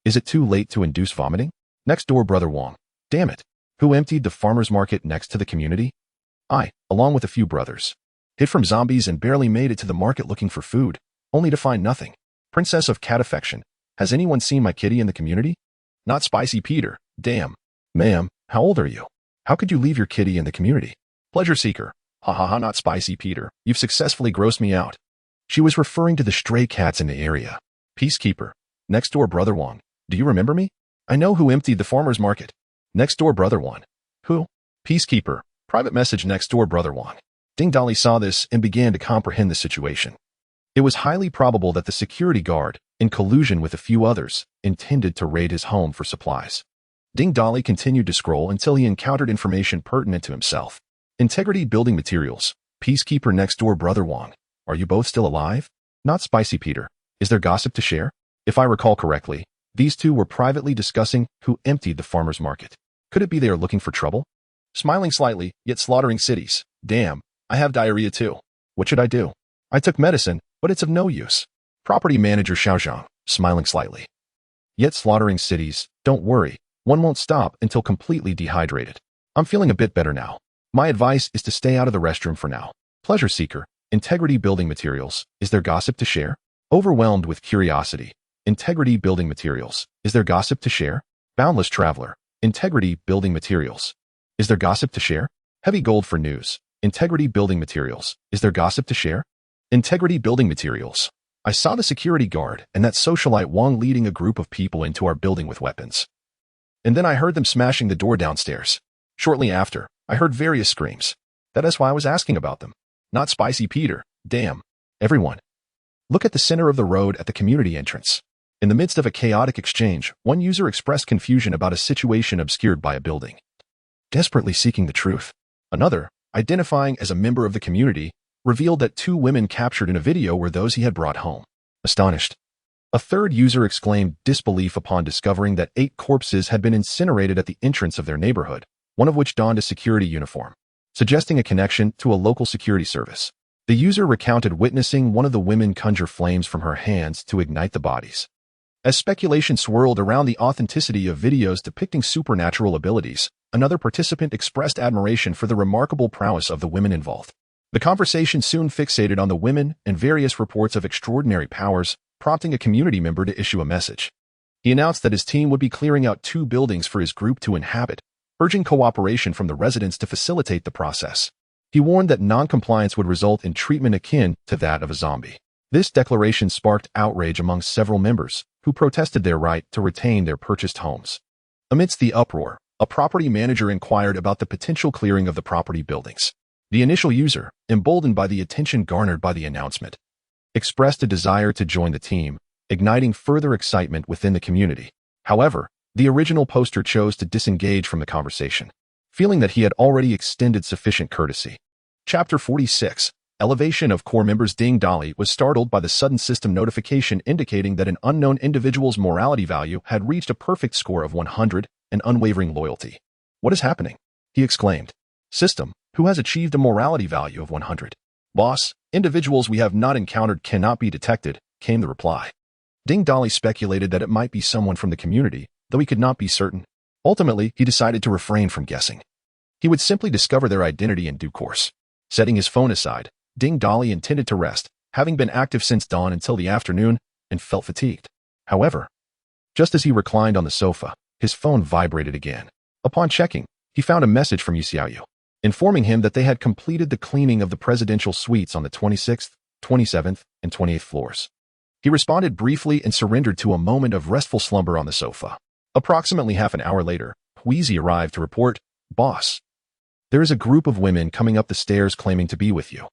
Is it too late to induce vomiting? Next door, Brother Wong. Damn it. Who emptied the farmer's market next to the community? I, along with a few brothers. Hid from zombies and barely made it to the market looking for food, only to find nothing. Princess of Cat Affection. Has anyone seen my kitty in the community? Not spicy, Peter. Damn. Ma'am, how old are you? How could you leave your kitty in the community? Pleasure seeker. Ha ha ha, not spicy, Peter. You've successfully grossed me out. She was referring to the stray cats in the area. Peacekeeper. Next door, Brother Wong. Do you remember me? I know who emptied the farmer's market. Next door, Brother Wong. Who? Peacekeeper. Private message, next door, Brother Wong. Ding Dolly saw this and began to comprehend the situation. It was highly probable that the security guard, in collusion with a few others, intended to raid his home for supplies. Ding Dolly continued to scroll until he encountered information pertinent to himself. Integrity Building Materials. Peacekeeper, next door, Brother Wong. Are you both still alive? Not spicy, Peter. Is there gossip to share? If I recall correctly, these 2 were privately discussing who emptied the farmer's market. Could it be they are looking for trouble? Smiling slightly, yet slaughtering cities. Damn, I have diarrhea too. What should I do? I took medicine, but it's of no use. Property manager Xiaozhang, smiling slightly. Yet slaughtering cities, don't worry. One won't stop until completely dehydrated. I'm feeling a bit better now. My advice is to stay out of the restroom for now. Pleasure seeker. Integrity Building Materials. Is there gossip to share? Overwhelmed with curiosity. Integrity Building Materials. Is there gossip to share? Boundless Traveler. Integrity Building Materials. Is there gossip to share? Heavy Gold for News. Integrity Building Materials. Is there gossip to share? Integrity Building Materials. I saw the security guard and that socialite Wong leading a group of people into our building with weapons. And then I heard them smashing the door downstairs. Shortly after, I heard various screams. That is why I was asking about them. Not spicy, Peter. Damn. Everyone. Look at the center of the road at the community entrance. In the midst of a chaotic exchange, one user expressed confusion about a situation obscured by a building. Desperately seeking the truth. Another, identifying as a member of the community, revealed that 2 women captured in a video were those he had brought home. Astonished. A third user exclaimed disbelief upon discovering that 8 corpses had been incinerated at the entrance of their neighborhood, one of which donned a security uniform, suggesting a connection to a local security service. The user recounted witnessing one of the women conjure flames from her hands to ignite the bodies. As speculation swirled around the authenticity of videos depicting supernatural abilities, another participant expressed admiration for the remarkable prowess of the women involved. The conversation soon fixated on the women and various reports of extraordinary powers, prompting a community member to issue a message. He announced that his team would be clearing out 2 buildings for his group to inhabit, urging cooperation from the residents to facilitate the process. He warned that non-compliance would result in treatment akin to that of a zombie. This declaration sparked outrage among several members, who protested their right to retain their purchased homes. Amidst the uproar, a property manager inquired about the potential clearing of the property buildings. The initial user, emboldened by the attention garnered by the announcement, expressed a desire to join the team, igniting further excitement within the community. However, the original poster chose to disengage from the conversation, feeling that he had already extended sufficient courtesy. Chapter 46. Elevation of core members. Ding Dolly was startled by the sudden system notification indicating that an unknown individual's morality value had reached a perfect score of 100 and unwavering loyalty. "What is happening?" he exclaimed. "System, who has achieved a morality value of 100. "Boss, individuals we have not encountered cannot be detected," came the reply. Ding Dolly speculated that it might be someone from the community, though he could not be certain. Ultimately, he decided to refrain from guessing. He would simply discover their identity in due course. Setting his phone aside, Ding Dolly intended to rest, having been active since dawn until the afternoon, and felt fatigued. However, just as he reclined on the sofa, his phone vibrated again. Upon checking, he found a message from Yu Xiaoyu, informing him that they had completed the cleaning of the presidential suites on the 26th, 27th, and 28th floors. He responded briefly and surrendered to a moment of restful slumber on the sofa. Approximately half an hour later, Huizi arrived to report, "Boss, there is a group of women coming up the stairs claiming to be with you."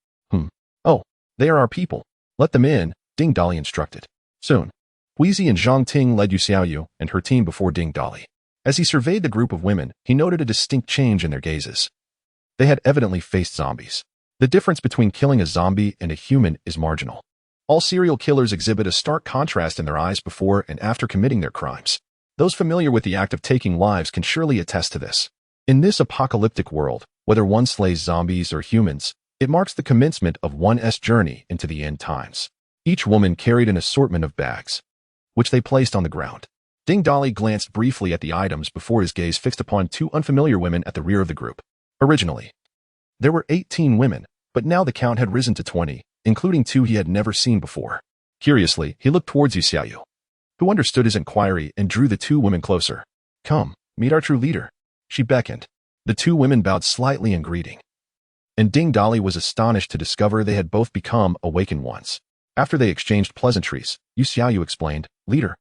"Oh, they are our people. Let them in," Ding Dolly instructed. Soon, Huizi and Zhang Ting led Yu Xiaoyu and her team before Ding Dolly. As he surveyed the group of women, he noted a distinct change in their gazes. They had evidently faced zombies. The difference between killing a zombie and a human is marginal. All serial killers exhibit a stark contrast in their eyes before and after committing their crimes. Those familiar with the act of taking lives can surely attest to this. In this apocalyptic world, whether one slays zombies or humans, it marks the commencement of one's journey into the end times. Each woman carried an assortment of bags, which they placed on the ground. Ding Dolly glanced briefly at the items before his gaze fixed upon 2 unfamiliar women at the rear of the group. Originally, there were 18 women, but now the count had risen to 20, including 2 he had never seen before. Curiously, he looked towards Yu Xiaoyu, who understood his inquiry and drew the 2 women closer. "Come, meet our true leader," she beckoned. The 2 women bowed slightly in greeting, and Ding Dolly was astonished to discover they had both become awakened ones. After they exchanged pleasantries, Yu Xiaoyu explained, "Leader,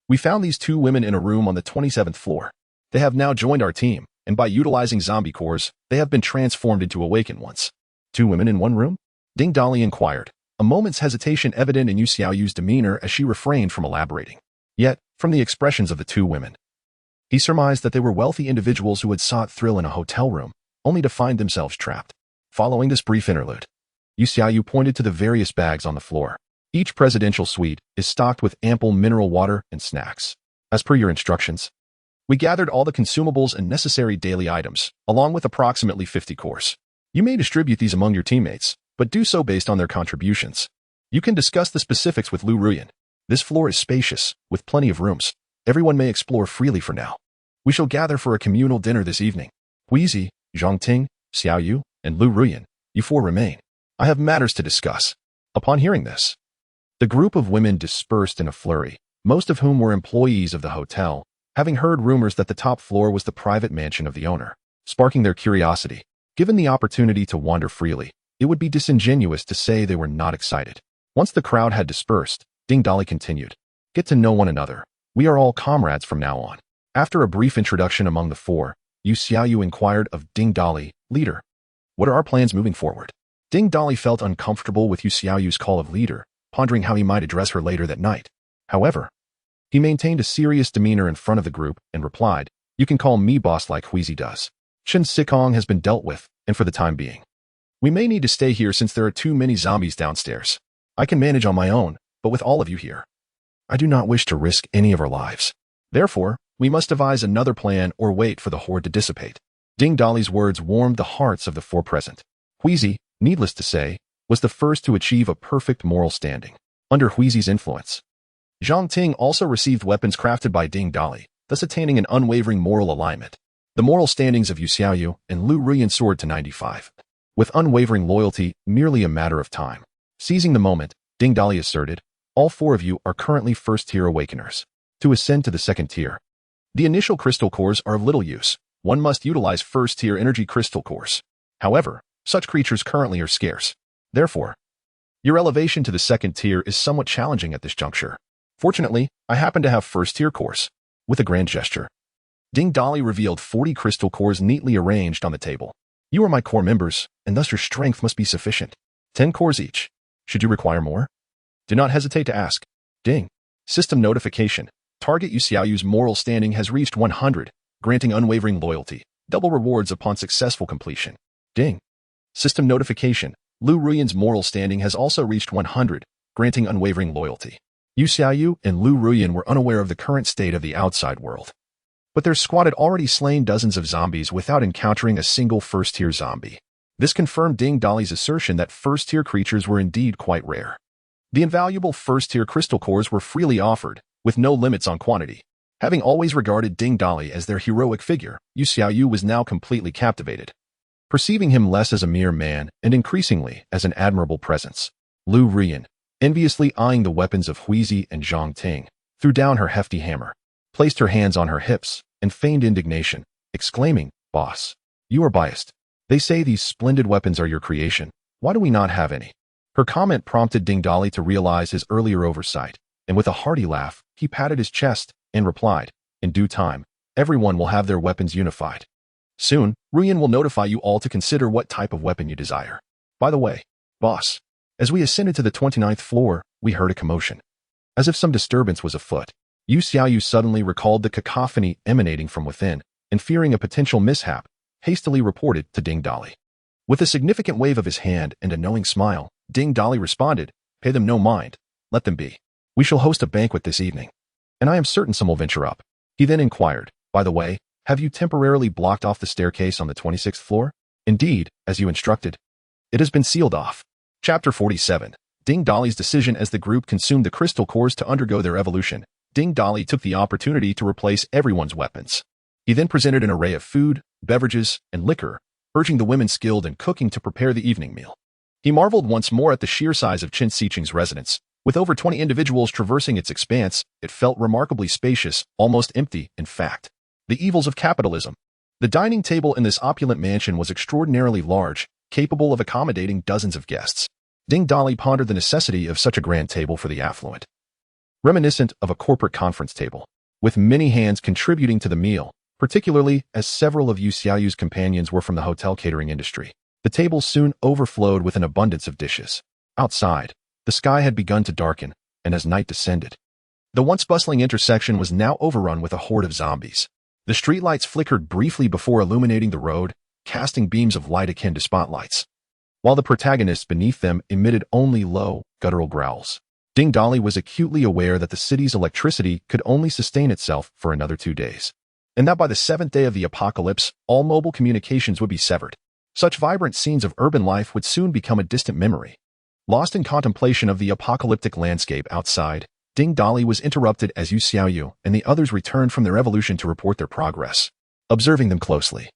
we found these 2 women in a room on the 27th floor. They have now joined our team, and by utilizing zombie cores, they have been transformed into awakened ones." "2 women in one room?" Ding Dolly inquired, a moment's hesitation evident in Yu Xiaoyu's demeanor as she refrained from elaborating. Yet, from the expressions of the 2 women, he surmised that they were wealthy individuals who had sought thrill in a hotel room, only to find themselves trapped. Following this brief interlude, Yu Xiaoyu pointed to the various bags on the floor. "Each presidential suite is stocked with ample mineral water and snacks. As per your instructions, we gathered all the consumables and necessary daily items, along with approximately 50 cores. You may distribute these among your teammates, but do so based on their contributions. You can discuss the specifics with Lu Ruyan. This floor is spacious, with plenty of rooms. Everyone may explore freely for now. We shall gather for a communal dinner this evening. Huizi, Zhang Ting, Xiaoyu, and Lu Ruyan, you 4 remain. I have matters to discuss." Upon hearing this, the group of women dispersed in a flurry, most of whom were employees of the hotel, having heard rumors that the top floor was the private mansion of the owner, sparking their curiosity. Given the opportunity to wander freely, it would be disingenuous to say they were not excited. Once the crowd had dispersed, Ding Dolly continued, "Get to know one another. We are all comrades from now on." After a brief introduction among the 4, Yu Xiaoyu inquired of Ding Dolly, "Leader, what are our plans moving forward?" Ding Dolly felt uncomfortable with Yu Xiaoyu's call of leader, pondering how he might address her later that night. However, he maintained a serious demeanor in front of the group and replied, "You can call me boss like Huizi does. Chen Sikong has been dealt with, and for the time being, we may need to stay here since there are too many zombies downstairs. I can manage on my own, but with all of you here, I do not wish to risk any of our lives. Therefore, we must devise another plan or wait for the horde to dissipate. Ding Dali's words warmed the hearts of the four present. Huizi, needless to say, was the first to achieve a perfect moral standing. Under Huizi's influence, Zhang Ting also received weapons crafted by Ding Dali, thus attaining an unwavering moral alignment. The moral standings of Yu Xiaoyu and Lu Ruyan soared to 95. With unwavering loyalty, merely a matter of time. Seizing the moment, Ding Dali asserted, all four of you are currently first-tier awakeners. To ascend to the second tier, the initial crystal cores are of little use. One must utilize first-tier energy crystal cores. However, such creatures currently are scarce. Therefore, your elevation to the second tier is somewhat challenging at this juncture. Fortunately, I happen to have first-tier cores. With a grand gesture, Ding Dali revealed 40 crystal cores neatly arranged on the table. You are my core members, and thus your strength must be sufficient. 10 cores each. Should you require more? Do not hesitate to ask. Ding. System notification. Target Yu Xiaoyu's moral standing has reached 100, granting unwavering loyalty. Double rewards upon successful completion. Ding. System notification. Lu Ruyan's moral standing has also reached 100, granting unwavering loyalty. Yu Xiaoyu and Lu Ruyan were unaware of the current state of the outside world. But their squad had already slain dozens of zombies without encountering a single first-tier zombie. This confirmed Ding Dali's assertion that first-tier creatures were indeed quite rare. The invaluable first-tier crystal cores were freely offered, with no limits on quantity. Having always regarded Ding Dali as their heroic figure, Yu Xiaoyu was now completely captivated. Perceiving him less as a mere man and increasingly as an admirable presence, Lu Ruyan, enviously eyeing the weapons of Huizi and Zhang Ting, threw down her hefty hammer, placed her hands on her hips, and feigned indignation, exclaiming, Boss, you are biased. They say these splendid weapons are your creation. Why do we not have any? Her comment prompted Ding Dali to realize his earlier oversight, and with a hearty laugh, he patted his chest and replied, in due time, everyone will have their weapons unified. Soon, Ruyan will notify you all to consider what type of weapon you desire. By the way, boss, as we ascended to the 29th floor, we heard a commotion. As if some disturbance was afoot, Yu Xiaoyu suddenly recalled the cacophony emanating from within, and fearing a potential mishap, hastily reported to Ding Dali. With a significant wave of his hand and a knowing smile, Ding Dali responded, Pay them no mind, let them be. We shall host a banquet this evening, and I am certain some will venture up. He then inquired, By the way, have you temporarily blocked off the staircase on the 26th floor? Indeed, as you instructed. It has been sealed off. Chapter 47. Ding Dali's decision. As the group consumed the crystal cores to undergo their evolution, Ding Dali took the opportunity to replace everyone's weapons. He then presented an array of food, beverages, and liquor, urging the women skilled in cooking to prepare the evening meal. He marveled once more at the sheer size of Qin Xiqing's residence. With over 20 individuals traversing its expanse, it felt remarkably spacious, almost empty, in fact. The evils of capitalism. The dining table in this opulent mansion was extraordinarily large, capable of accommodating dozens of guests. Ding Dali pondered the necessity of such a grand table for the affluent. Reminiscent of a corporate conference table, with many hands contributing to the meal, particularly as several of Yu Xiaoyu's companions were from the hotel catering industry. The table soon overflowed with an abundance of dishes. Outside, the sky had begun to darken, and as night descended, the once bustling intersection was now overrun with a horde of zombies. The streetlights flickered briefly before illuminating the road, casting beams of light akin to spotlights, while the protagonists beneath them emitted only low, guttural growls. Ding Dali was acutely aware that the city's electricity could only sustain itself for another 2 days, and that by the 7th day of the apocalypse, all mobile communications would be severed. Such vibrant scenes of urban life would soon become a distant memory. Lost in contemplation of the apocalyptic landscape outside, Ding Dali was interrupted as Yu Xiaoyu and the others returned from their evolution to report their progress. Observing them closely,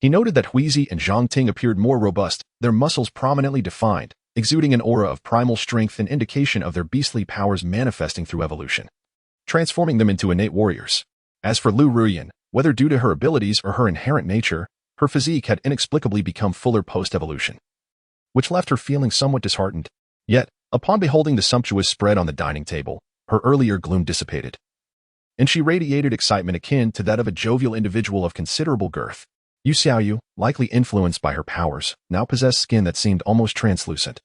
he noted that Huizi and Zhang Ting appeared more robust, their muscles prominently defined, exuding an aura of primal strength and indication of their beastly powers manifesting through evolution, transforming them into innate warriors. As for Lu Ruyan, whether due to her abilities or her inherent nature, her physique had inexplicably become fuller post-evolution, which left her feeling somewhat disheartened. Yet, upon beholding the sumptuous spread on the dining table, her earlier gloom dissipated, and she radiated excitement akin to that of a jovial individual of considerable girth. Yu Xiaoyu, likely influenced by her powers, now possessed skin that seemed almost translucent,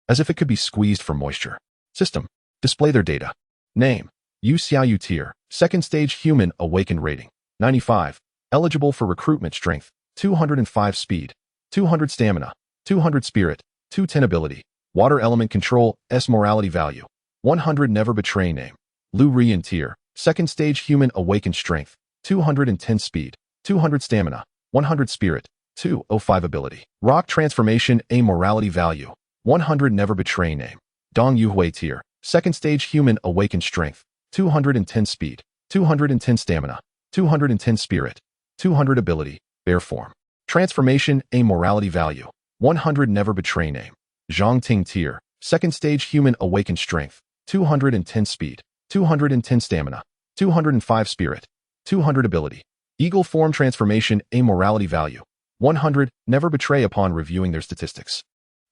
as if it could be squeezed for moisture. System. Display their data. Name. Yu Xiaoyu tier. Second stage human awakened rating. 95. Eligible for recruitment strength. 205 speed. 200 stamina. 200 spirit. 210 ability. Water element control. S morality value. 100 never betray name. Lu Ruyan tier, second stage human awakened strength, 210 speed, 200 stamina, 100 spirit, 205 ability. Rock transformation amorality value, 100 never betray name. Dong Yuhui tier, second stage human awakened strength, 210 speed, 210 stamina, 210 spirit, 200 ability, bear form. Transformation amorality value, 100 never betray name. Zhang Ting tier, second stage human awakened strength, 210 speed, 210 stamina, 205 spirit, 200 ability. Eagle form transformation amorality value, 100 never betray upon reviewing their statistics.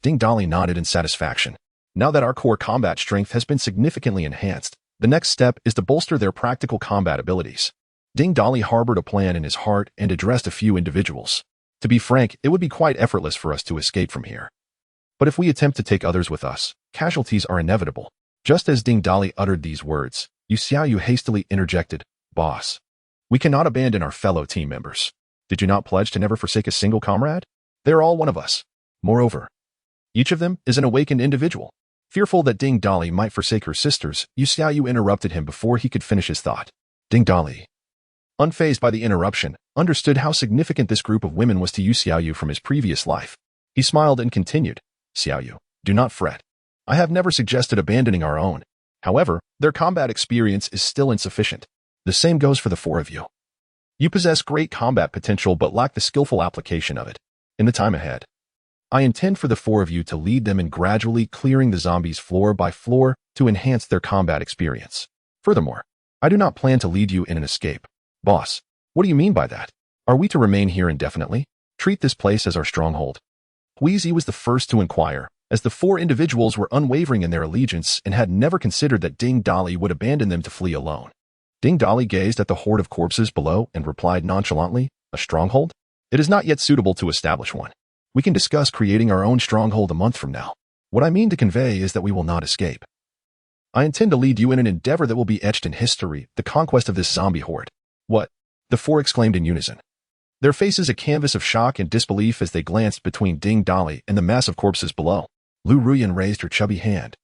Ding Dali nodded in satisfaction. Now that our core combat strength has been significantly enhanced, the next step is to bolster their practical combat abilities. Ding Dali harbored a plan in his heart and addressed a few individuals. To be frank, it would be quite effortless for us to escape from here. But if we attempt to take others with us, casualties are inevitable. Just as Ding Dali uttered these words, Yu Xiaoyu hastily interjected, "Boss, we cannot abandon our fellow team members. Did you not pledge to never forsake a single comrade? They are all one of us. Moreover, each of them is an awakened individual." Fearful that Ding Dali might forsake her sisters, Yu Xiaoyu interrupted him before he could finish his thought. Ding Dali, unfazed by the interruption, understood how significant this group of women was to Yu Xiaoyu from his previous life. He smiled and continued, "Xiaoyu, do not fret. I have never suggested abandoning our own. However, their combat experience is still insufficient. The same goes for the four of you. You possess great combat potential but lack the skillful application of it. In the time ahead, I intend for the four of you to lead them in gradually clearing the zombies floor by floor to enhance their combat experience. Furthermore, I do not plan to lead you in an escape. Boss, what do you mean by that? Are we to remain here indefinitely? Treat this place as our stronghold." Huizi was the first to inquire, as the four individuals were unwavering in their allegiance and had never considered that Ding Dali would abandon them to flee alone. Ding Dali gazed at the horde of corpses below and replied nonchalantly, "A stronghold? It is not yet suitable to establish one. We can discuss creating our own stronghold a month from now. What I mean to convey is that we will not escape. I intend to lead you in an endeavor that will be etched in history, the conquest of this zombie horde." "What?" the four exclaimed in unison. Their faces a canvas of shock and disbelief as they glanced between Ding Dali and the mass of corpses below. Lu Ruyan raised her chubby hand,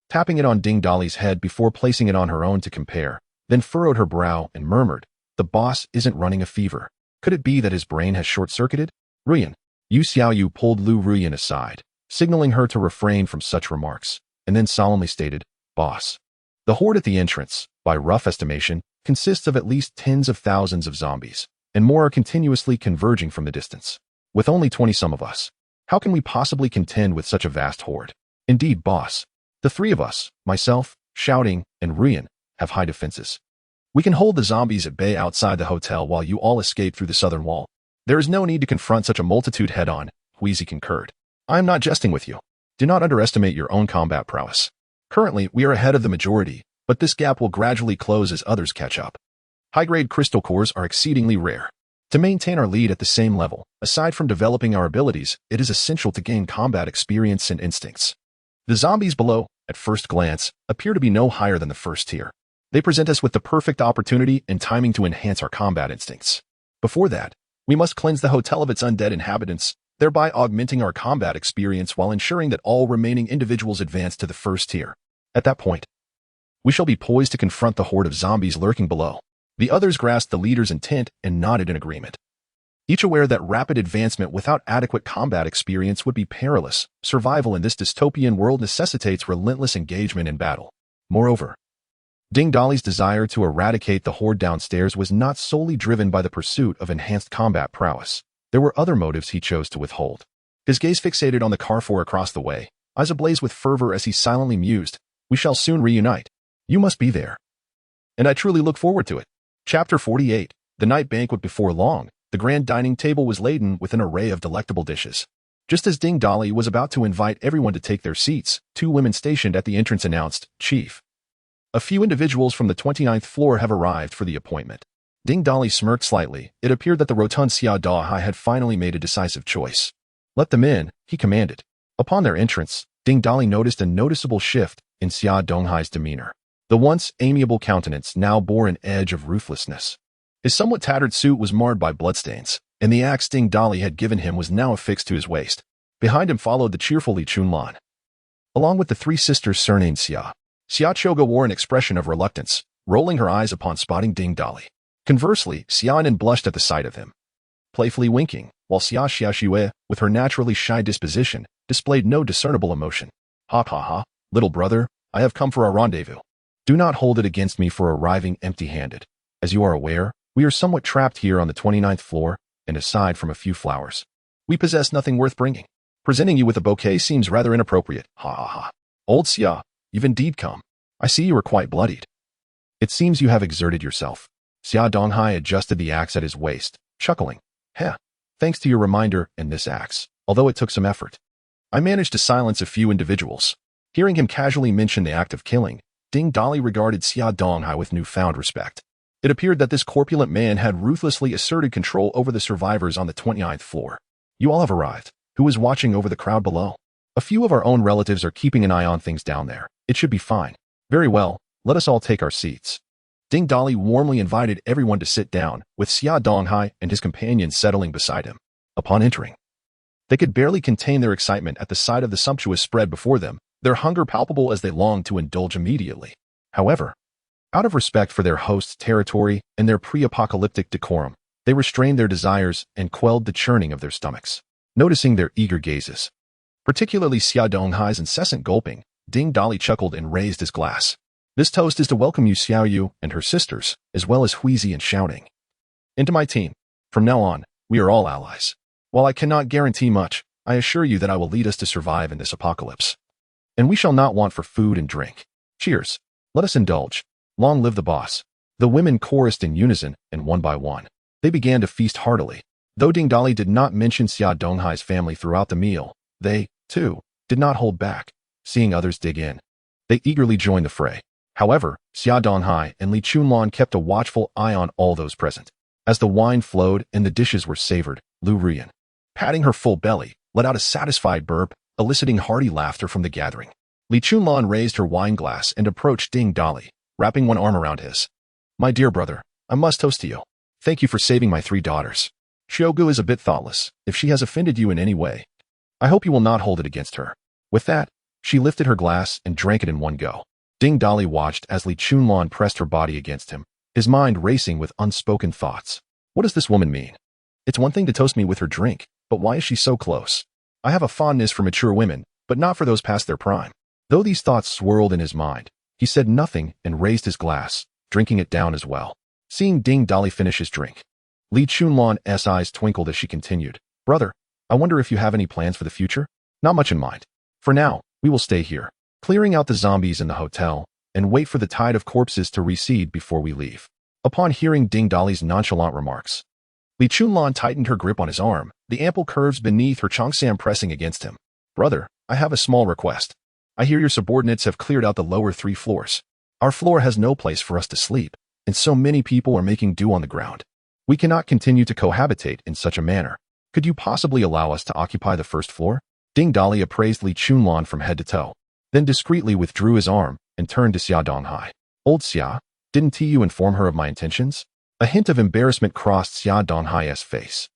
tapping it on Ding Dali's head before placing it on her own to compare, then furrowed her brow and murmured, "The boss isn't running a fever. Could it be that his brain has short-circuited?" "Ruyan." Yu Xiaoyu pulled Lu Ruyan aside, signaling her to refrain from such remarks, and then solemnly stated, "Boss, the horde at the entrance, by rough estimation, consists of at least tens of thousands of zombies, and more are continuously converging from the distance. With only 20-some of us, how can we possibly contend with such a vast horde? Indeed, boss, the three of us, myself, Shouting, and Ruyan, have high defenses. We can hold the zombies at bay outside the hotel while you all escape through the southern wall. There is no need to confront such a multitude head-on," Huizi concurred. "I am not jesting with you. Do not underestimate your own combat prowess. Currently, we are ahead of the majority, but this gap will gradually close as others catch up. High-grade crystal cores are exceedingly rare. To maintain our lead at the same level, aside from developing our abilities, it is essential to gain combat experience and instincts. The zombies below, at first glance, appear to be no higher than the first tier. They present us with the perfect opportunity and timing to enhance our combat instincts. Before that, we must cleanse the hotel of its undead inhabitants, thereby augmenting our combat experience while ensuring that all remaining individuals advance to the first tier. At that point, we shall be poised to confront the horde of zombies lurking below." The others grasped the leader's intent and nodded in agreement. Each aware that rapid advancement without adequate combat experience would be perilous, survival in this dystopian world necessitates relentless engagement in battle. Moreover, Ding Dali's desire to eradicate the horde downstairs was not solely driven by the pursuit of enhanced combat prowess. There were other motives he chose to withhold. His gaze fixated on the Carrefour across the way, eyes ablaze with fervor as he silently mused, "We shall soon reunite. You must be there. And I truly look forward to it." Chapter 48. The night banquet. Before long, the grand dining table was laden with an array of delectable dishes. Just as Ding Dali was about to invite everyone to take their seats, two women stationed at the entrance announced, "Chief, a few individuals from the 29th floor have arrived for the appointment." Ding Dali smirked slightly. It appeared that the rotund Xia Dahai had finally made a decisive choice. "Let them in," he commanded. Upon their entrance, Ding Dali noticed a noticeable shift in Xia Donghai's demeanor. The once amiable countenance now bore an edge of ruthlessness. His somewhat tattered suit was marred by bloodstains, and the axe Ding Dali had given him was now affixed to his waist. Behind him followed the cheerful Li Chunlan, along with the three sisters surnamed Xia. Xia Choga wore an expression of reluctance, rolling her eyes upon spotting Ding Dali. Conversely, Xiaonan blushed at the sight of him, playfully winking, while Xia Xiaoxue, with her naturally shy disposition, displayed no discernible emotion. Ha ha ha, little brother, I have come for our rendezvous. Do not hold it against me for arriving empty-handed. As you are aware, we are somewhat trapped here on the 29th floor, and aside from a few flowers, we possess nothing worth bringing. Presenting you with a bouquet seems rather inappropriate. Ha ha ha. Old Xia, you've indeed come. I see you are quite bloodied. It seems you have exerted yourself. Xia Donghai adjusted the axe at his waist, chuckling. Heh, thanks to your reminder and this axe, although it took some effort, I managed to silence a few individuals. Hearing him casually mention the act of killing, Ding Dali regarded Xia Donghai with newfound respect. It appeared that this corpulent man had ruthlessly asserted control over the survivors on the 29th floor. You all have arrived. Who is watching over the crowd below? A few of our own relatives are keeping an eye on things down there. It should be fine. Very well, let us all take our seats. Ding Dali warmly invited everyone to sit down, with Xia Donghai and his companions settling beside him. Upon entering, they could barely contain their excitement at the sight of the sumptuous spread before them, their hunger palpable as they longed to indulge immediately. However, out of respect for their host's territory and their pre-apocalyptic decorum, they restrained their desires and quelled the churning of their stomachs. Noticing their eager gazes, particularly Xia Donghai's incessant gulping, Ding Dali chuckled and raised his glass. This toast is to welcome you Xiao Yu and her sisters, as well as Huizi and shouting. Into my team. From now on, we are all allies. While I cannot guarantee much, I assure you that I will lead us to survive in this apocalypse. And we shall not want for food and drink. Cheers. Let us indulge. Long live the boss. The women chorused in unison, and one by one, they began to feast heartily. Though Ding Dali did not mention Xia Donghai's family throughout the meal, they, too, did not hold back. Seeing others dig in, they eagerly joined the fray. However, Xia Donghai and Li Chunlan kept a watchful eye on all those present. As the wine flowed and the dishes were savored, Lu Ruyan, patting her full belly, let out a satisfied burp, eliciting hearty laughter from the gathering. Li Chunlan raised her wine glass and approached Ding Dali, wrapping one arm around his. My dear brother, I must toast to you. Thank you for saving my 3 daughters. Xiaogu is a bit thoughtless. If she has offended you in any way, I hope you will not hold it against her. With that, she lifted her glass and drank it in one go. Ding Dali watched as Li Chunlan pressed her body against him, his mind racing with unspoken thoughts. What does this woman mean? It's one thing to toast me with her drink, but why is she so close? I have a fondness for mature women, but not for those past their prime. Though these thoughts swirled in his mind, he said nothing and raised his glass, drinking it down as well. Seeing Ding Dali finish his drink, Li Chunlan's eyes twinkled as she continued. Brother, I wonder if you have any plans for the future? Not much in mind. For now, we will stay here, clearing out the zombies in the hotel, and wait for the tide of corpses to recede before we leave. Upon hearing Ding Dali's nonchalant remarks, Li Chunlan tightened her grip on his arm, the ample curves beneath her cheongsam pressing against him. Brother, I have a small request. I hear your subordinates have cleared out the lower 3 floors. Our floor has no place for us to sleep, and so many people are making do on the ground. We cannot continue to cohabitate in such a manner. Could you possibly allow us to occupy the 1st floor? Ding Dali appraised Li Chunlan from head to toe, then discreetly withdrew his arm and turned to Xia Donghai. Old Xia, didn't you inform her of my intentions? A hint of embarrassment crossed Xia Donghai's face.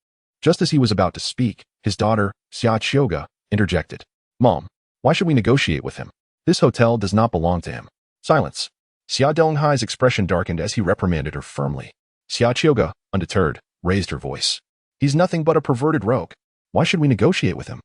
Just as he was about to speak, his daughter, Xia Chioga, interjected. Mom, why should we negotiate with him? This hotel does not belong to him. Silence. Xia Donghai's expression darkened as he reprimanded her firmly. Xia Chioga, undeterred, raised her voice. He's nothing but a perverted rogue. Why should we negotiate with him?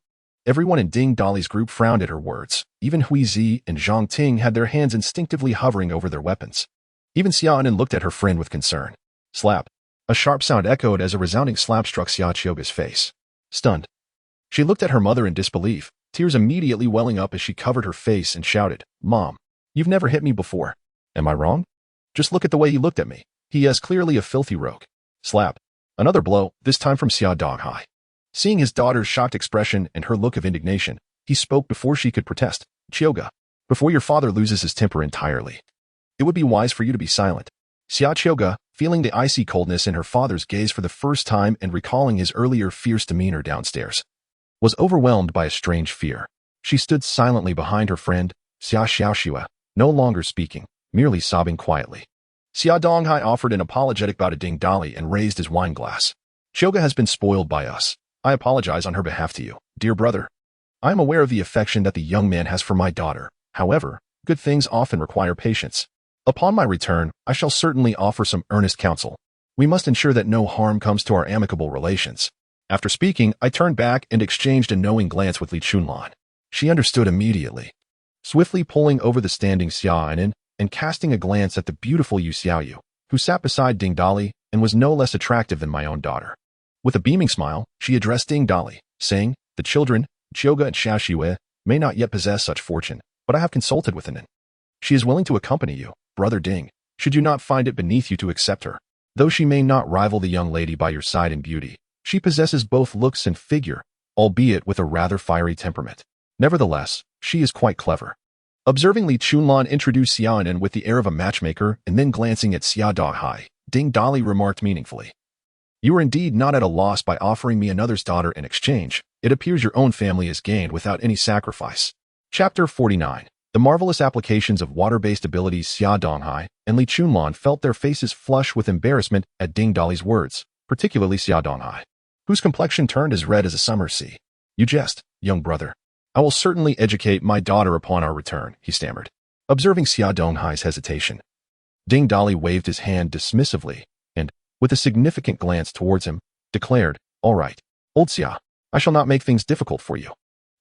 Everyone in Ding Dali's group frowned at her words. Even Huizi and Zhang Ting had their hands instinctively hovering over their weapons. Even Xiaonan looked at her friend with concern. Slap. A sharp sound echoed as a resounding slap struck Xia Chioga's face. Stunned, she looked at her mother in disbelief, tears immediately welling up as she covered her face and shouted, Mom, you've never hit me before. Am I wrong? Just look at the way he looked at me. He is clearly a filthy rogue. Slap. Another blow, this time from Xia Donghai. Seeing his daughter's shocked expression and her look of indignation, he spoke before she could protest. Chioga, before your father loses his temper entirely, it would be wise for you to be silent. Xia Chioga, feeling the icy coldness in her father's gaze for the first time and recalling his earlier fierce demeanor downstairs, was overwhelmed by a strange fear. She stood silently behind her friend, Xia Xiaoxue, no longer speaking, merely sobbing quietly. Xia Donghai offered an apologetic bow to Ding Dali and raised his wine glass. Chioga has been spoiled by us. I apologize on her behalf to you, dear brother. I am aware of the affection that the young man has for my daughter. However, Good things often require patience. Upon my return, I shall certainly offer some earnest counsel. We must ensure that no harm comes to our amicable relations. After speaking, I turned back and exchanged a knowing glance with Li Chunlan. She understood immediately. Swiftly pulling over the standing Xiaonan and casting a glance at the beautiful Yu Xiaoyu, who sat beside Ding Dali and was no less attractive than my own daughter. With a beaming smile, she addressed Ding Dali, saying, "The children, Chioga and Xiaoxue, may not yet possess such fortune, but I have consulted with Anan. She is willing to accompany you, brother Ding, should you not find it beneath you to accept her. Though she may not rival the young lady by your side in beauty, she possesses both looks and figure, albeit with a rather fiery temperament. Nevertheless, she is quite clever." Observing Li Chunlan introduce Xiaonan with the air of a matchmaker and then glancing at Xia Donghai, Ding Dali remarked meaningfully, "You are indeed not at a loss by offering me another's daughter in exchange. It appears your own family is gained without any sacrifice." Chapter 49. The marvelous applications of water-based abilities. Xia Donghai and Li Chunlan felt their faces flush with embarrassment at Ding Dali's words, particularly Xia Donghai, whose complexion turned as red as a summer sea. "You jest, young brother. I will certainly educate my daughter upon our return," he stammered. Observing Xia Donghai's hesitation, Ding Dali waved his hand dismissively and, with a significant glance towards him, declared, "All right, old Xia, I shall not make things difficult for you.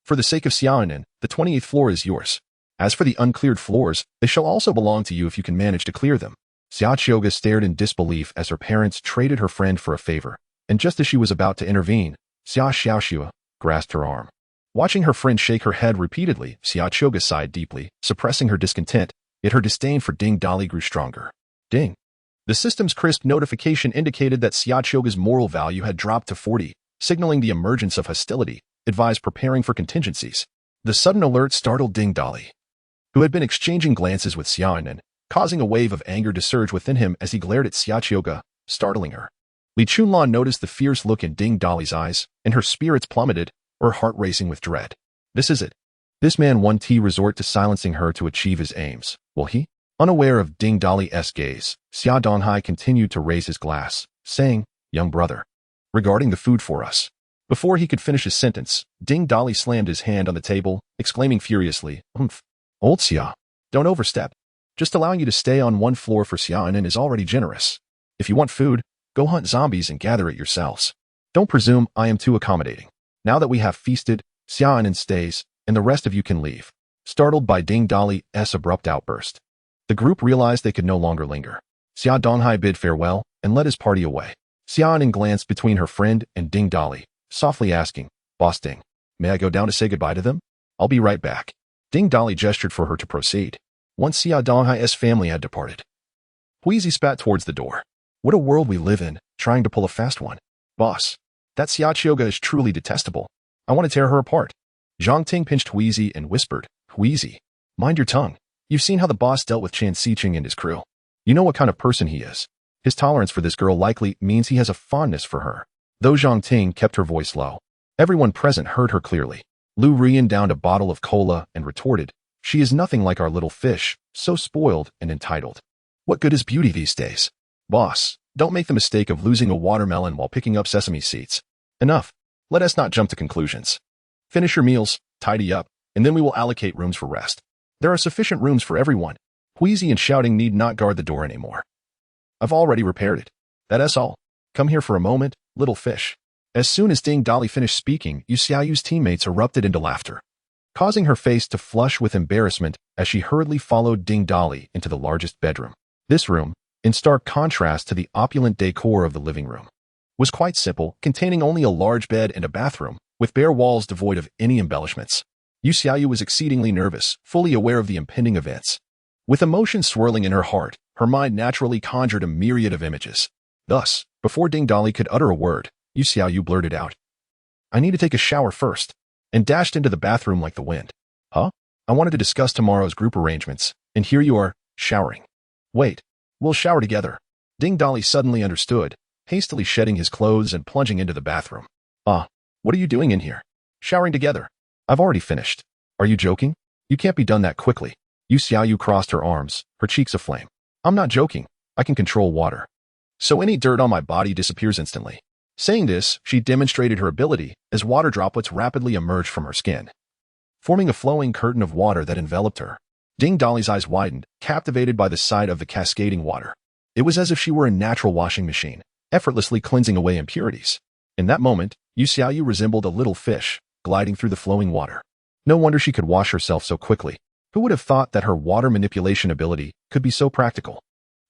For the sake of Xiaonan, the 28th floor is yours. As for the uncleared floors, they shall also belong to you if you can manage to clear them." Xia Chioga stared in disbelief as her parents traded her friend for a favor, and just as she was about to intervene, Xia Xiaoxue grasped her arm. Watching her friend shake her head repeatedly, Xia Chioga sighed deeply, suppressing her discontent, yet her disdain for Ding Dali grew stronger. Ding. The system's crisp notification indicated that Xia Chioga's moral value had dropped to 40, signaling the emergence of hostility, advised preparing for contingencies. The sudden alert startled Ding Dali, who had been exchanging glances with Xiaonan, causing a wave of anger to surge within him as he glared at Xia Chioga, startling her. Li Chunlan noticed the fierce look in Ding Dali's eyes, and her spirits plummeted, her heart racing with dread. This is it. This man won't resort to silencing her to achieve his aims, will he? Unaware of Ding Dali's gaze, Xia Donghai continued to raise his glass, saying, "Young brother, regarding the food for us." Before he could finish his sentence, Ding Dali slammed his hand on the table, exclaiming furiously, "Humph! Old Xia, don't overstep. Just allowing you to stay on one floor for Xiaonan is already generous. If you want food, go hunt zombies and gather it yourselves. Don't presume I am too accommodating. Now that we have feasted, Xiaonan stays, and the rest of you can leave." Startled by Ding Dali's abrupt outburst, the group realized they could no longer linger. Xia Donghai bid farewell and led his party away. Xiaonan glanced between her friend and Ding Dali, softly asking, "Boss Ding, may I go down to say goodbye to them? I'll be right back." Ding Dali gestured for her to proceed. Once Xia Donghai's family had departed, Huizi spat towards the door. "What a world we live in, trying to pull a fast one. Boss, that Xia Chioga is truly detestable. I want to tear her apart." Zhang Ting pinched Huizi and whispered, "Huizi, mind your tongue. You've seen how the boss dealt with Chan Xiqing and his crew. You know what kind of person he is. His tolerance for this girl likely means he has a fondness for her." Though Zhang Ting kept her voice low, everyone present heard her clearly. Lu Rian downed a bottle of cola and retorted, "She is nothing like our little fish, so spoiled and entitled. What good is beauty these days? Boss, don't make the mistake of losing a watermelon while picking up sesame seeds. Enough. Let us not jump to conclusions. Finish your meals, tidy up, and then we will allocate rooms for rest. There are sufficient rooms for everyone. Wheezy and shouting need not guard the door anymore. I've already repaired it. That's all. Come here for a moment, little fish." As soon as Ding Dali finished speaking, Yu Xiaoyu's teammates erupted into laughter, causing her face to flush with embarrassment as she hurriedly followed Ding Dali into the largest bedroom. This room, in stark contrast to the opulent decor of the living room, was quite simple, containing only a large bed and a bathroom, with bare walls devoid of any embellishments. Yu Xiaoyu was exceedingly nervous, fully aware of the impending events. With emotion swirling in her heart, her mind naturally conjured a myriad of images. Thus, before Ding Dali could utter a word, Yu Xiaoyu blurted out, "I need to take a shower first," and dashed into the bathroom like the wind. "Huh? I wanted to discuss tomorrow's group arrangements, and here you are, showering. Wait, we'll shower together." Ding Dali suddenly understood, hastily shedding his clothes and plunging into the bathroom. What are you doing in here? Showering together? I've already finished. Are you joking? You can't be done that quickly." Yu Xiaoyu crossed her arms, her cheeks aflame. "I'm not joking. I can control water, so any dirt on my body disappears instantly." Saying this, she demonstrated her ability as water droplets rapidly emerged from her skin, forming a flowing curtain of water that enveloped her. Ding Dali's eyes widened, captivated by the sight of the cascading water. It was as if she were a natural washing machine, effortlessly cleansing away impurities. In that moment, Yu Xiaoyu resembled a little fish, gliding through the flowing water. No wonder she could wash herself so quickly. Who would have thought that her water manipulation ability could be so practical?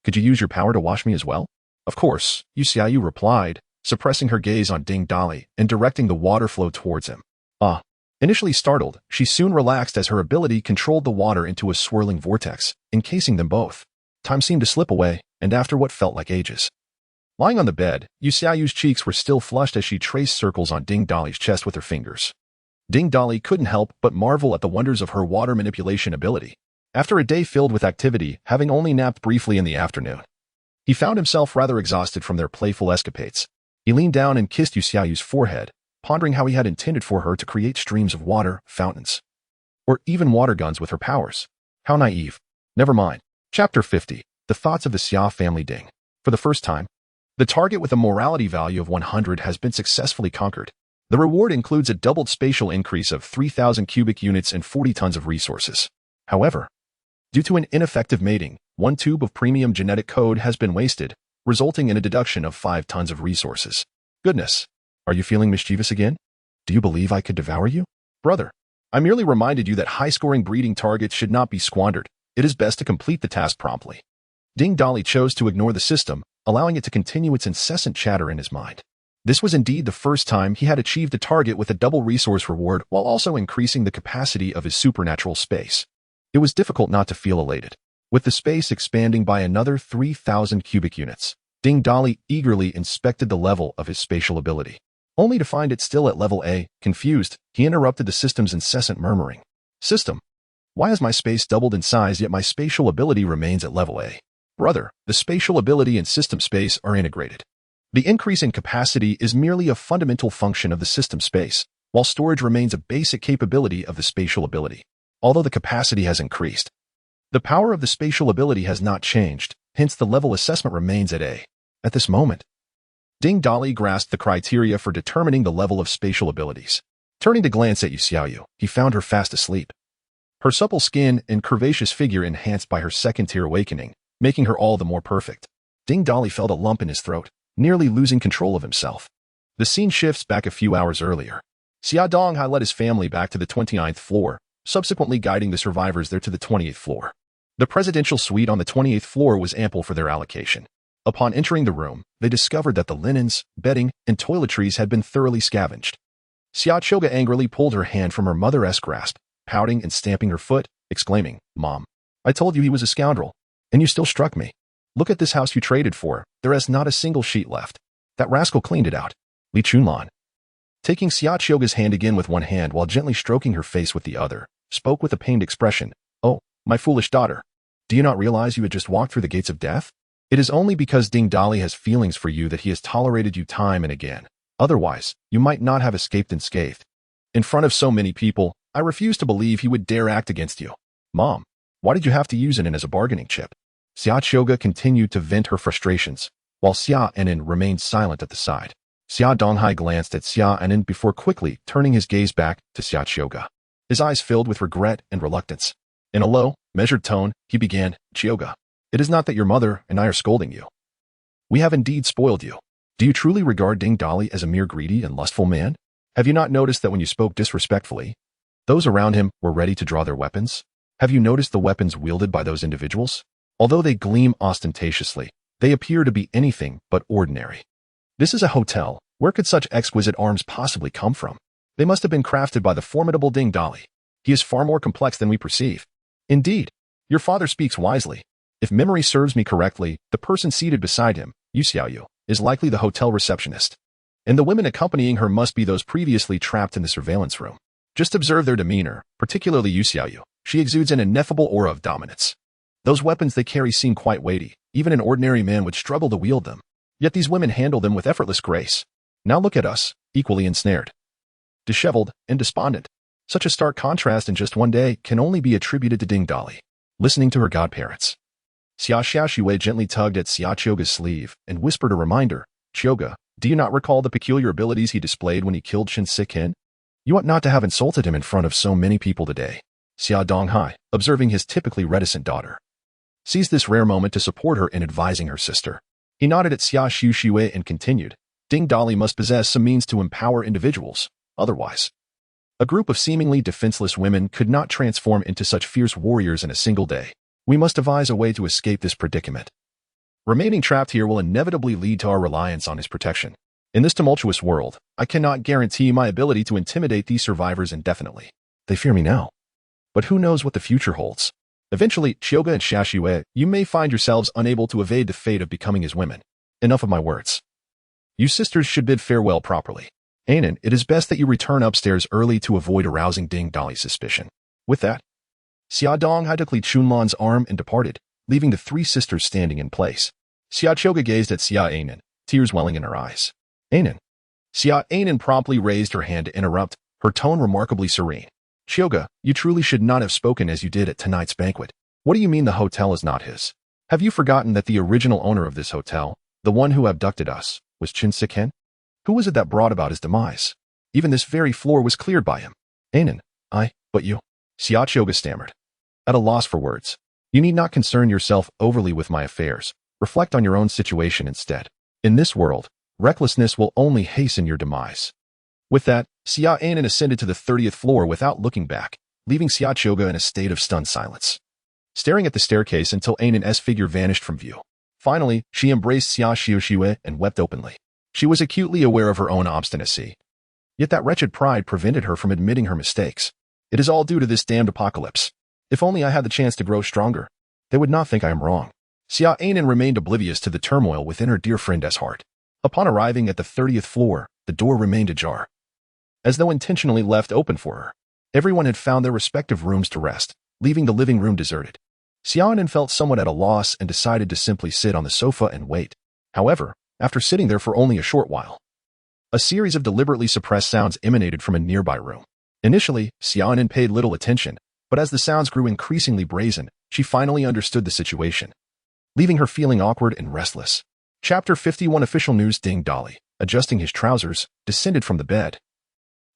Could you use your power to wash me as well? Of course, Yu Xiaoyu replied, suppressing her gaze on Ding Dali and directing the water flow towards him. Initially startled, she soon relaxed as her ability controlled the water into a swirling vortex, encasing them both. Time seemed to slip away, and after what felt like ages. Lying on the bed, Yu Xiaoyu's cheeks were still flushed as she traced circles on Ding Dali's chest with her fingers. Ding Dali couldn't help but marvel at the wonders of her water manipulation ability. After a day filled with activity, having only napped briefly in the afternoon, he found himself rather exhausted from their playful escapades. He leaned down and kissed Yu Xiaoyu's forehead, pondering how he had intended for her to create streams of water, fountains, or even water guns with her powers. How naive. Never mind. Chapter 50. The Thoughts of the Xia Family Ding. For the first time, the target with a morality value of 100 has been successfully conquered. The reward includes a doubled spatial increase of 3,000 cubic units and 40 tons of resources. However, due to an ineffective mating, 1 tube of premium genetic code has been wasted, resulting in a deduction of 5 tons of resources. Goodness. Are you feeling mischievous again? Do you believe I could devour you? Brother, I merely reminded you that high-scoring breeding targets should not be squandered. It is best to complete the task promptly. Ding Dali chose to ignore the system, allowing it to continue its incessant chatter in his mind. This was indeed the first time he had achieved a target with a double resource reward while also increasing the capacity of his supernatural space. It was difficult not to feel elated. With the space expanding by another 3,000 cubic units, Ding Dali eagerly inspected the level of his spatial ability. Only to find it still at level A. Confused, he interrupted the system's incessant murmuring. System, why has my space doubled in size yet my spatial ability remains at level A? Brother, the spatial ability and system space are integrated. The increase in capacity is merely a fundamental function of the system space, while storage remains a basic capability of the spatial ability. Although the capacity has increased, the power of the spatial ability has not changed, hence the level assessment remains at A. At this moment, Ding Dali grasped the criteria for determining the level of spatial abilities. Turning to glance at Yu Xiaoyu, he found her fast asleep. Her supple skin and curvaceous figure enhanced by her second-tier awakening, making her all the more perfect. Ding Dali felt a lump in his throat, nearly losing control of himself. The scene shifts back a few hours earlier. Xia Donghai led his family back to the 29th floor, subsequently guiding the survivors there to the 28th floor. The presidential suite on the 28th floor was ample for their allocation. Upon entering the room, they discovered that the linens, bedding, and toiletries had been thoroughly scavenged. Xia Choga angrily pulled her hand from her mother-esque grasp, pouting and stamping her foot, exclaiming, "Mom, I told you he was a scoundrel, and you still struck me. Look at this house you traded for, there is not a single sheet left. That rascal cleaned it out." Li Chunlan, taking Xia Choga's hand again with one hand while gently stroking her face with the other, spoke with a pained expression. "Oh, my foolish daughter, do you not realize you had just walked through the gates of death? It is only because Ding Dali has feelings for you that he has tolerated you time and again. Otherwise, you might not have escaped unscathed. In front of so many people, I refuse to believe he would dare act against you. Mom, why did you have to use Anin as a bargaining chip?" Xia Choga continued to vent her frustrations, while Xia Anin remained silent at the side. Xia Donghai glanced at Xia Anin before quickly turning his gaze back to Xia Choga. His eyes filled with regret and reluctance. In a low, measured tone, he began, "Choga, it is not that your mother and I are scolding you. We have indeed spoiled you. Do you truly regard Ding Dali as a mere greedy and lustful man? Have you not noticed that when you spoke disrespectfully, those around him were ready to draw their weapons? Have you noticed the weapons wielded by those individuals? Although they gleam ostentatiously, they appear to be anything but ordinary. This is a hotel. Where could such exquisite arms possibly come from? They must have been crafted by the formidable Ding Dali. He is far more complex than we perceive. Indeed, your father speaks wisely. If memory serves me correctly, the person seated beside him, Yu Xiaoyu, is likely the hotel receptionist. And the women accompanying her must be those previously trapped in the surveillance room. Just observe their demeanor, particularly Yu Xiaoyu. She exudes an ineffable aura of dominance. Those weapons they carry seem quite weighty. Even an ordinary man would struggle to wield them. Yet these women handle them with effortless grace. Now look at us, equally ensnared, disheveled, and despondent. Such a stark contrast in just one day can only be attributed to Ding Dali. Listening to her godparents, Xia Xiaoxue gently tugged at Xia Choga's sleeve and whispered a reminder. "Choga, do you not recall the peculiar abilities he displayed when he killed Shin Sikin? You ought not to have insulted him in front of so many people today." Xia Donghai, observing his typically reticent daughter, seized this rare moment to support her in advising her sister. He nodded at Xia Xiushui and continued, Ding Dali must possess some means to empower individuals. Otherwise, a group of seemingly defenseless women could not transform into such fierce warriors in a single day. We must devise a way to escape this predicament. Remaining trapped here will inevitably lead to our reliance on his protection. In this tumultuous world, I cannot guarantee my ability to intimidate these survivors indefinitely. They fear me now, but who knows what the future holds? Eventually, Chioga and Xiaxue, you may find yourselves unable to evade the fate of becoming his women. Enough of my words. You sisters should bid farewell properly. Anan, it is best that you return upstairs early to avoid arousing Ding Dali's suspicion. With that, Xia Donghai took Li Chunlan's arm and departed, leaving the three sisters standing in place. Xia Chioga gazed at Xia Anan, tears welling in her eyes. Anan. Xia Anan promptly raised her hand to interrupt, her tone remarkably serene. Chioga, you truly should not have spoken as you did at tonight's banquet. What do you mean the hotel is not his? Have you forgotten that the original owner of this hotel, the one who abducted us, was Chin Siken? Who was it that brought about his demise? Even this very floor was cleared by him. Anan, but you. Xia Chioga stammered, at a loss for words. You need not concern yourself overly with my affairs. Reflect on your own situation instead. In this world, recklessness will only hasten your demise. With that, Xia Anan ascended to the 30th floor without looking back, leaving Xia Chioga in a state of stunned silence, staring at the staircase until Anan's figure vanished from view. Finally, she embraced Xia Xiushui and wept openly. She was acutely aware of her own obstinacy. Yet that wretched pride prevented her from admitting her mistakes. It is all due to this damned apocalypse. If only I had the chance to grow stronger, they would not think I am wrong. Xia Anan remained oblivious to the turmoil within her dear friend's heart. Upon arriving at the 30th floor, the door remained ajar, as though intentionally left open for her. Everyone had found their respective rooms to rest, leaving the living room deserted. Xia Anan felt somewhat at a loss and decided to simply sit on the sofa and wait. However, after sitting there for only a short while, a series of deliberately suppressed sounds emanated from a nearby room. Initially, Xia Anan paid little attention, but as the sounds grew increasingly brazen, she finally understood the situation, leaving her feeling awkward and restless. Chapter 51 Official News. Ding Dali, adjusting his trousers, descended from the bed,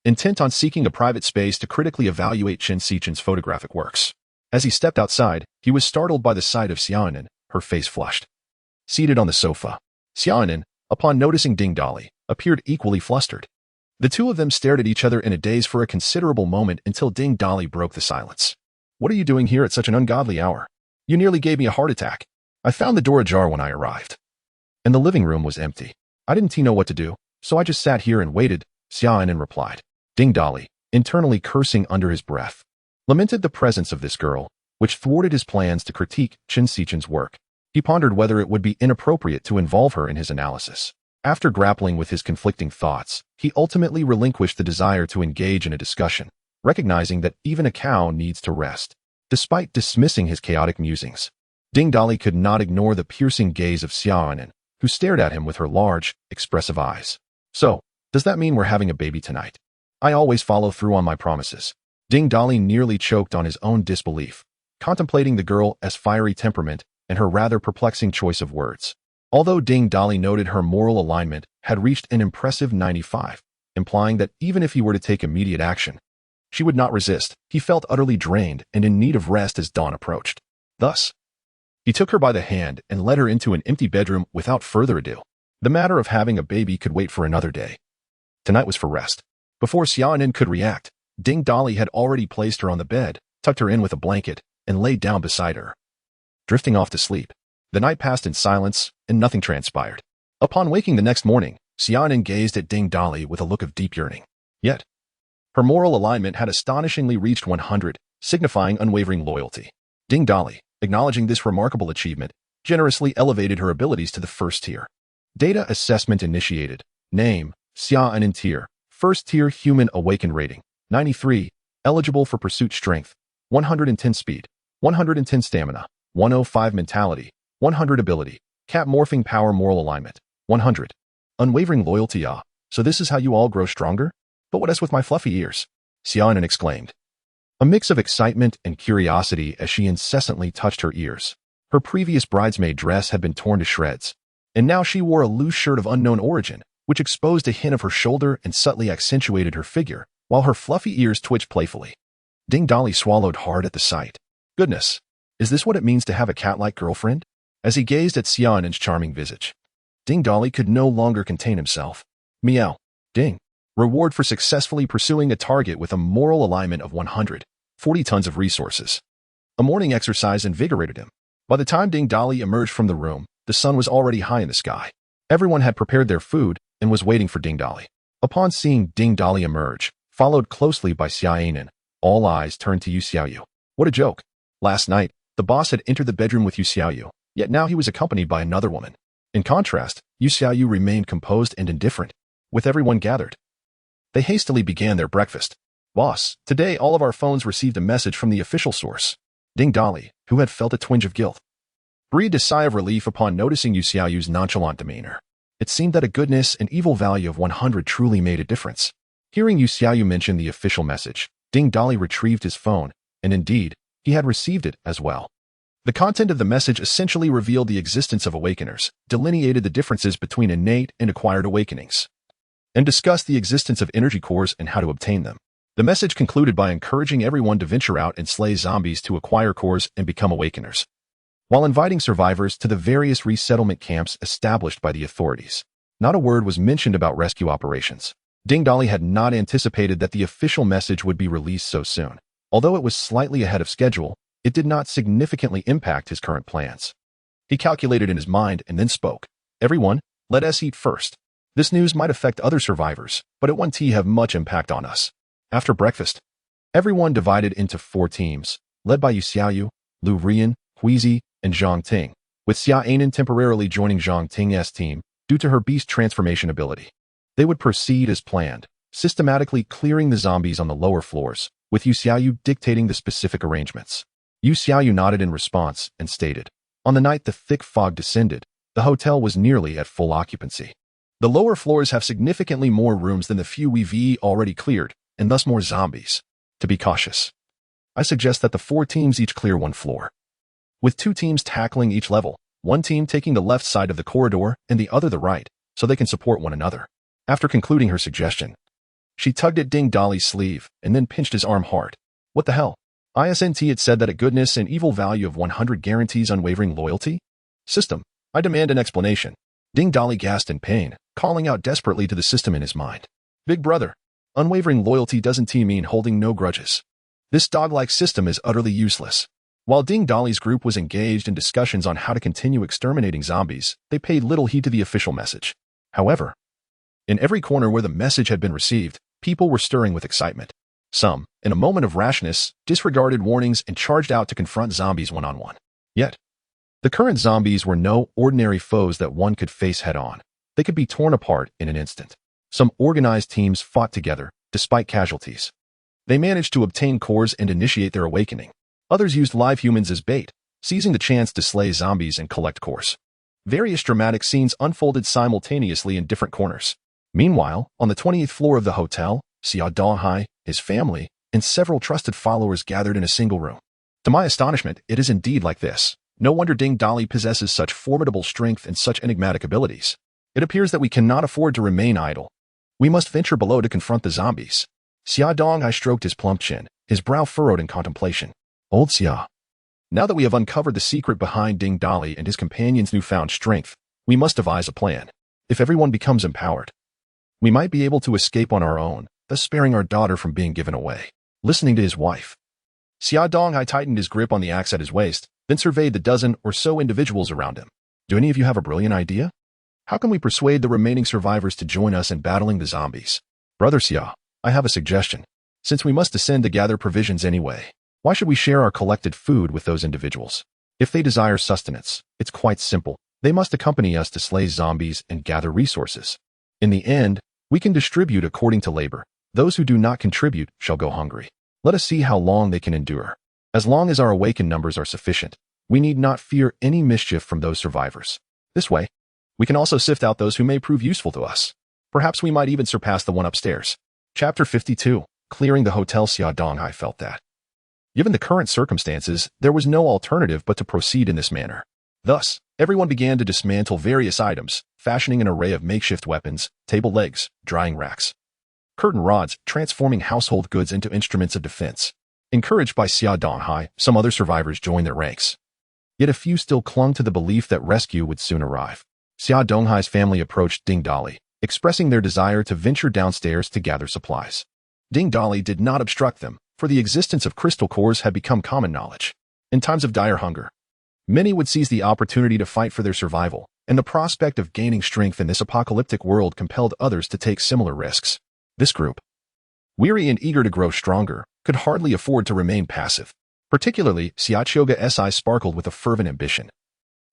intent on seeking a private space to critically evaluate Chen Sichen's photographic works. As he stepped outside, he was startled by the sight of Xia Anan, her face flushed. Seated on the sofa, Xia Anan, upon noticing Ding Dali, appeared equally flustered. The two of them stared at each other in a daze for a considerable moment until Ding Dali broke the silence. What are you doing here at such an ungodly hour? You nearly gave me a heart attack. I found the door ajar when I arrived, and the living room was empty. I didn't know what to do, so I just sat here and waited, Xia Anan replied. Ding Dali, internally cursing under his breath, lamented the presence of this girl, which thwarted his plans to critique Chen Sichen's work. He pondered whether it would be inappropriate to involve her in his analysis. After grappling with his conflicting thoughts, he ultimately relinquished the desire to engage in a discussion, recognizing that even a cow needs to rest. Despite dismissing his chaotic musings, Ding Dali could not ignore the piercing gaze of Xia Anan, who stared at him with her large, expressive eyes. So, does that mean we're having a baby tonight? I always follow through on my promises. Ding Dali nearly choked on his own disbelief, contemplating the girl's fiery temperament and her rather perplexing choice of words. Although Ding Dali noted her moral alignment had reached an impressive 95, implying that even if he were to take immediate action, she would not resist, he felt utterly drained and in need of rest as dawn approached. Thus, he took her by the hand and led her into an empty bedroom without further ado. The matter of having a baby could wait for another day. Tonight was for rest. Before Xia Anan could react, Ding Dali had already placed her on the bed, tucked her in with a blanket, and laid down beside her, drifting off to sleep. The night passed in silence, and nothing transpired. Upon waking the next morning, Xia Anan gazed at Ding Dali with a look of deep yearning. Yet, her moral alignment had astonishingly reached 100, signifying unwavering loyalty. Ding Dali, acknowledging this remarkable achievement, generously elevated her abilities to the first tier. Data assessment initiated. Name, Xia Anan. Tier, first tier human awakened rating, 93, eligible for pursuit strength, 110 speed, 110 stamina, 105 mentality, 100 ability, cap morphing power moral alignment, 100. Unwavering loyalty. So this is how you all grow stronger? But what is with my fluffy ears? Xia Anan exclaimed, a mix of excitement and curiosity as she incessantly touched her ears. Her previous bridesmaid dress had been torn to shreds, and now she wore a loose shirt of unknown origin, which exposed a hint of her shoulder and subtly accentuated her figure, while her fluffy ears twitched playfully. Ding Dolly swallowed hard at the sight. Goodness, is this what it means to have a cat-like girlfriend? As he gazed at Xiaonin's charming visage, Ding Dolly could no longer contain himself. Meow. Ding. Reward for successfully pursuing a target with a moral alignment of 140 tons of resources. A morning exercise invigorated him. By the time Ding Dolly emerged from the room, the sun was already high in the sky. Everyone had prepared their food and was waiting for Ding Dolly. Upon seeing Ding Dolly emerge, followed closely by Xiaonin, all eyes turned to Yu Xiaoyu. What a joke. Last night, the boss had entered the bedroom with Yu Xiaoyu, yet now he was accompanied by another woman. In contrast, Yu Xiaoyu remained composed and indifferent. With everyone gathered, they hastily began their breakfast. Boss, today all of our phones received a message from the official source. Ding Dolly, who had felt a twinge of guilt, breathed a sigh of relief upon noticing Yu Xiaoyu's nonchalant demeanor. It seemed that a goodness and evil value of 100 truly made a difference. Hearing Yu Xiaoyu mention the official message, Ding Dolly retrieved his phone, and indeed, he had received it as well. The content of the message essentially revealed the existence of awakeners, delineated the differences between innate and acquired awakenings, and discussed the existence of energy cores and how to obtain them. The message concluded by encouraging everyone to venture out and slay zombies to acquire cores and become awakeners, while inviting survivors to the various resettlement camps established by the authorities. Not a word was mentioned about rescue operations. Ding Dolly had not anticipated that the official message would be released so soon. Although it was slightly ahead of schedule, it did not significantly impact his current plans. He calculated in his mind and then spoke. Everyone, let us eat first. This news might affect other survivors, but it won't have much impact on us. After breakfast, everyone divided into 4 teams, led by Yu Xiaoyu, Lu Rian, Huizi, and Zhang Ting, with Xiaonin temporarily joining Zhang Ting's team due to her beast transformation ability. They would proceed as planned, systematically clearing the zombies on the lower floors, with Yu Xiaoyu dictating the specific arrangements. Yu Xiaoyu nodded in response and stated, on the night the thick fog descended, the hotel was nearly at full occupancy. The lower floors have significantly more rooms than the few we've already cleared, and thus more zombies. To be cautious, I suggest that the 4 teams each clear 1 floor, with 2 teams tackling each level, 1 team taking the left side of the corridor and the other the right, so they can support one another. After concluding her suggestion, she tugged at Ding Dolly's sleeve and then pinched his arm hard. What the hell? ISNT had said that a goodness and evil value of 100 guarantees unwavering loyalty? System, I demand an explanation. Ding Dolly gasped in pain, calling out desperately to the system in his mind. Big brother, unwavering loyalty doesn't mean holding no grudges. This dog-like system is utterly useless. While Ding Dolly's group was engaged in discussions on how to continue exterminating zombies, they paid little heed to the official message. However, in every corner where the message had been received, people were stirring with excitement. Some, in a moment of rashness, disregarded warnings and charged out to confront zombies one-on-one. Yet, the current zombies were no ordinary foes that one could face head-on. They could be torn apart in an instant. Some organized teams fought together, despite casualties. They managed to obtain cores and initiate their awakening. Others used live humans as bait, seizing the chance to slay zombies and collect cores. Various dramatic scenes unfolded simultaneously in different corners. Meanwhile, on the 20th floor of the hotel, Xia Donghai, his family, and several trusted followers gathered in a single room. To my astonishment, it is indeed like this. No wonder Ding Dolly possesses such formidable strength and such enigmatic abilities. It appears that we cannot afford to remain idle. We must venture below to confront the zombies. Xia Donghai stroked his plump chin, his brow furrowed in contemplation. Old Xia. Now that we have uncovered the secret behind Ding Dolly and his companion's newfound strength, we must devise a plan. If everyone becomes empowered, we might be able to escape on our own, thus sparing our daughter from being given away. Listening to his wife, Xia Donghai tightened his grip on the axe at his waist, then surveyed the dozen or so individuals around him. Do any of you have a brilliant idea? How can we persuade the remaining survivors to join us in battling the zombies? Brother Xia, I have a suggestion. Since we must descend to gather provisions anyway, why should we share our collected food with those individuals? If they desire sustenance, it's quite simple. They must accompany us to slay zombies and gather resources. In the end, we can distribute according to labor. Those who do not contribute shall go hungry. Let us see how long they can endure. As long as our awakened numbers are sufficient, we need not fear any mischief from those survivors. This way, we can also sift out those who may prove useful to us. Perhaps we might even surpass the one upstairs. Chapter 52. Clearing the hotel. Xia Donghai felt that, given the current circumstances, there was no alternative but to proceed in this manner. Thus, everyone began to dismantle various items, fashioning an array of makeshift weapons, table legs, drying racks, curtain rods, transforming household goods into instruments of defense. Encouraged by Xia Donghai, some other survivors joined their ranks. Yet a few still clung to the belief that rescue would soon arrive. Xia Donghai's family approached Ding Dali, expressing their desire to venture downstairs to gather supplies. Ding Dali did not obstruct them, for the existence of crystal cores had become common knowledge. In times of dire hunger, many would seize the opportunity to fight for their survival, and the prospect of gaining strength in this apocalyptic world compelled others to take similar risks. This group, weary and eager to grow stronger, could hardly afford to remain passive. Particularly, Xiaochoga's eyes sparkled with a fervent ambition,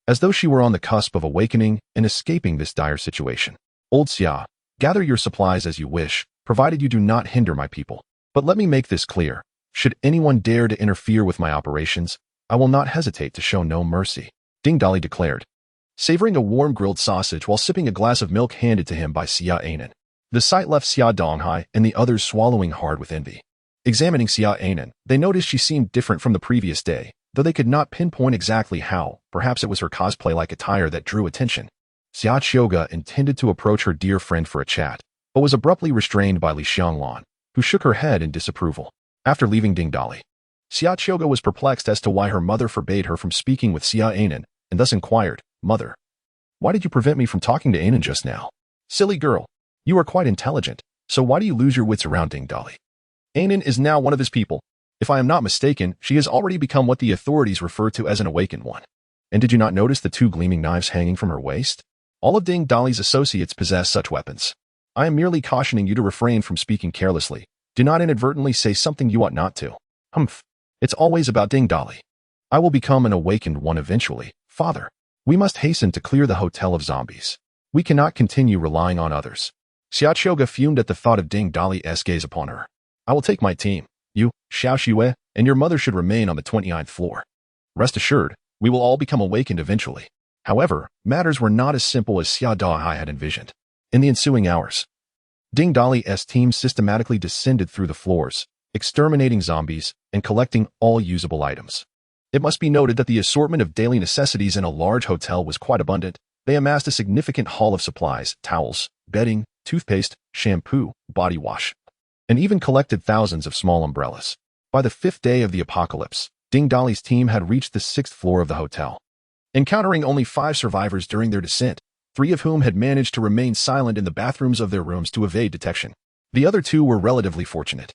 as though she were on the cusp of awakening and escaping this dire situation. Old Xia, gather your supplies as you wish, provided you do not hinder my people. But let me make this clear. Should anyone dare to interfere with my operations, I will not hesitate to show no mercy, Ding Dali declared, savoring a warm grilled sausage while sipping a glass of milk handed to him by Xia Anan. The sight left Xia Donghai and the others swallowing hard with envy. Examining Xia Anan, they noticed she seemed different from the previous day, though they could not pinpoint exactly how. Perhaps it was her cosplay-like attire that drew attention. Xiaochoga intended to approach her dear friend for a chat, but was abruptly restrained by Li Xianglan, who shook her head in disapproval. After leaving Ding Dali, Xiaochoga was perplexed as to why her mother forbade her from speaking with Xia Anan, and thus inquired, "Mother, why did you prevent me from talking to Anan just now?" "Silly girl, you are quite intelligent, so why do you lose your wits around Ding Dali? Anan is now one of his people. If I am not mistaken, she has already become what the authorities refer to as an awakened one. And did you not notice the two gleaming knives hanging from her waist? All of Ding Dali's associates possess such weapons. I am merely cautioning you to refrain from speaking carelessly. Do not inadvertently say something you ought not to." "Humph. It's always about Ding Dali. I will become an awakened one eventually. Father, we must hasten to clear the hotel of zombies. We cannot continue relying on others." Xiaochoga fumed at the thought of Ding Dali's gaze upon her. "I will take my team. You, Xiao Xue, and your mother should remain on the 29th floor. Rest assured, we will all become awakened eventually." However, matters were not as simple as Xia Dahai had envisioned. In the ensuing hours, Ding Dali's team systematically descended through the floors, exterminating zombies and collecting all usable items. It must be noted that the assortment of daily necessities in a large hotel was quite abundant. They amassed a significant haul of supplies, towels, bedding, toothpaste, shampoo, body wash, and even collected thousands of small umbrellas. By the 5th day of the apocalypse, Ding Dali's team had reached the 6th floor of the hotel. Encountering only 5 survivors during their descent, 3 of whom had managed to remain silent in the bathrooms of their rooms to evade detection. The other 2 were relatively fortunate.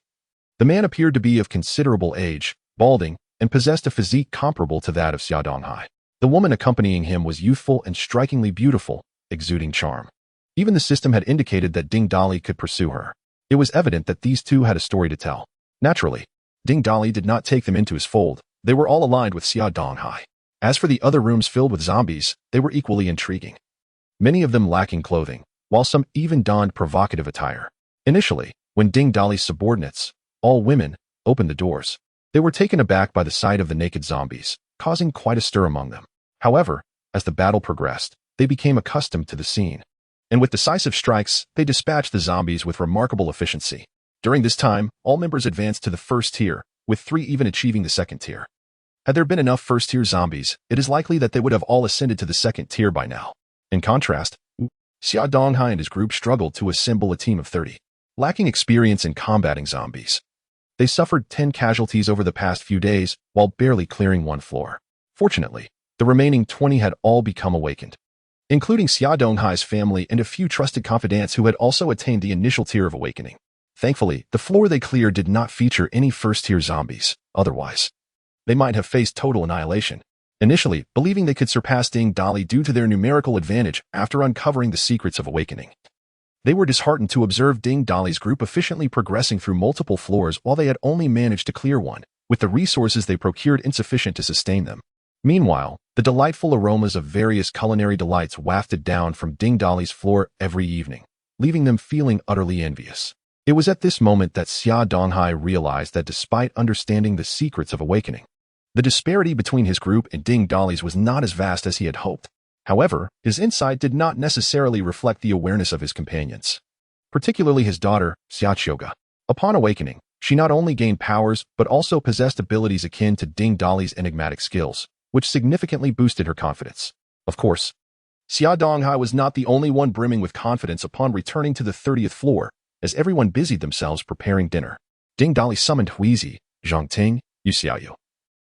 The man appeared to be of considerable age, balding, and possessed a physique comparable to that of Xia Donghai. The woman accompanying him was youthful and strikingly beautiful, exuding charm. Even the system had indicated that Ding Dali could pursue her. It was evident that these 2 had a story to tell. Naturally, Ding Dali did not take them into his fold. They were all aligned with Xia Donghai. As for the other rooms filled with zombies, they were equally intriguing. Many of them lacking clothing, while some even donned provocative attire. Initially, when Ding Dali's subordinates, all women, opened the doors, they were taken aback by the sight of the naked zombies, causing quite a stir among them. However, as the battle progressed, they became accustomed to the scene. And with decisive strikes, they dispatched the zombies with remarkable efficiency. During this time, all members advanced to the 1st tier, with 3 even achieving the 2nd tier. Had there been enough 1st-tier zombies, it is likely that they would have all ascended to the 2nd tier by now. In contrast, Xia Donghai and his group struggled to assemble a team of 30. Lacking experience in combating zombies, they suffered 10 casualties over the past few days while barely clearing 1 floor. Fortunately, the remaining 20 had all become awakened, including Xia Donghai's family and a few trusted confidants who had also attained the initial tier of awakening. Thankfully, the floor they cleared did not feature any 1st-tier zombies. Otherwise, they might have faced total annihilation. Initially, believing they could surpass Ding Dali due to their numerical advantage after uncovering the secrets of awakening, they were disheartened to observe Ding Dali's group efficiently progressing through multiple floors while they had only managed to clear 1, with the resources they procured insufficient to sustain them. Meanwhile, the delightful aromas of various culinary delights wafted down from Ding Dali's floor every evening, leaving them feeling utterly envious. It was at this moment that Xia Donghai realized that despite understanding the secrets of awakening, the disparity between his group and Ding Dali's was not as vast as he had hoped. However, his insight did not necessarily reflect the awareness of his companions, particularly his daughter, Xiaochoga. Upon awakening, she not only gained powers but also possessed abilities akin to Ding Dali's enigmatic skills, which significantly boosted her confidence. Of course, Xia Donghai was not the only one brimming with confidence upon returning to the 30th floor, as everyone busied themselves preparing dinner. Ding Dali summoned Huizi, Zhang Ting, Yu Xiaoyu,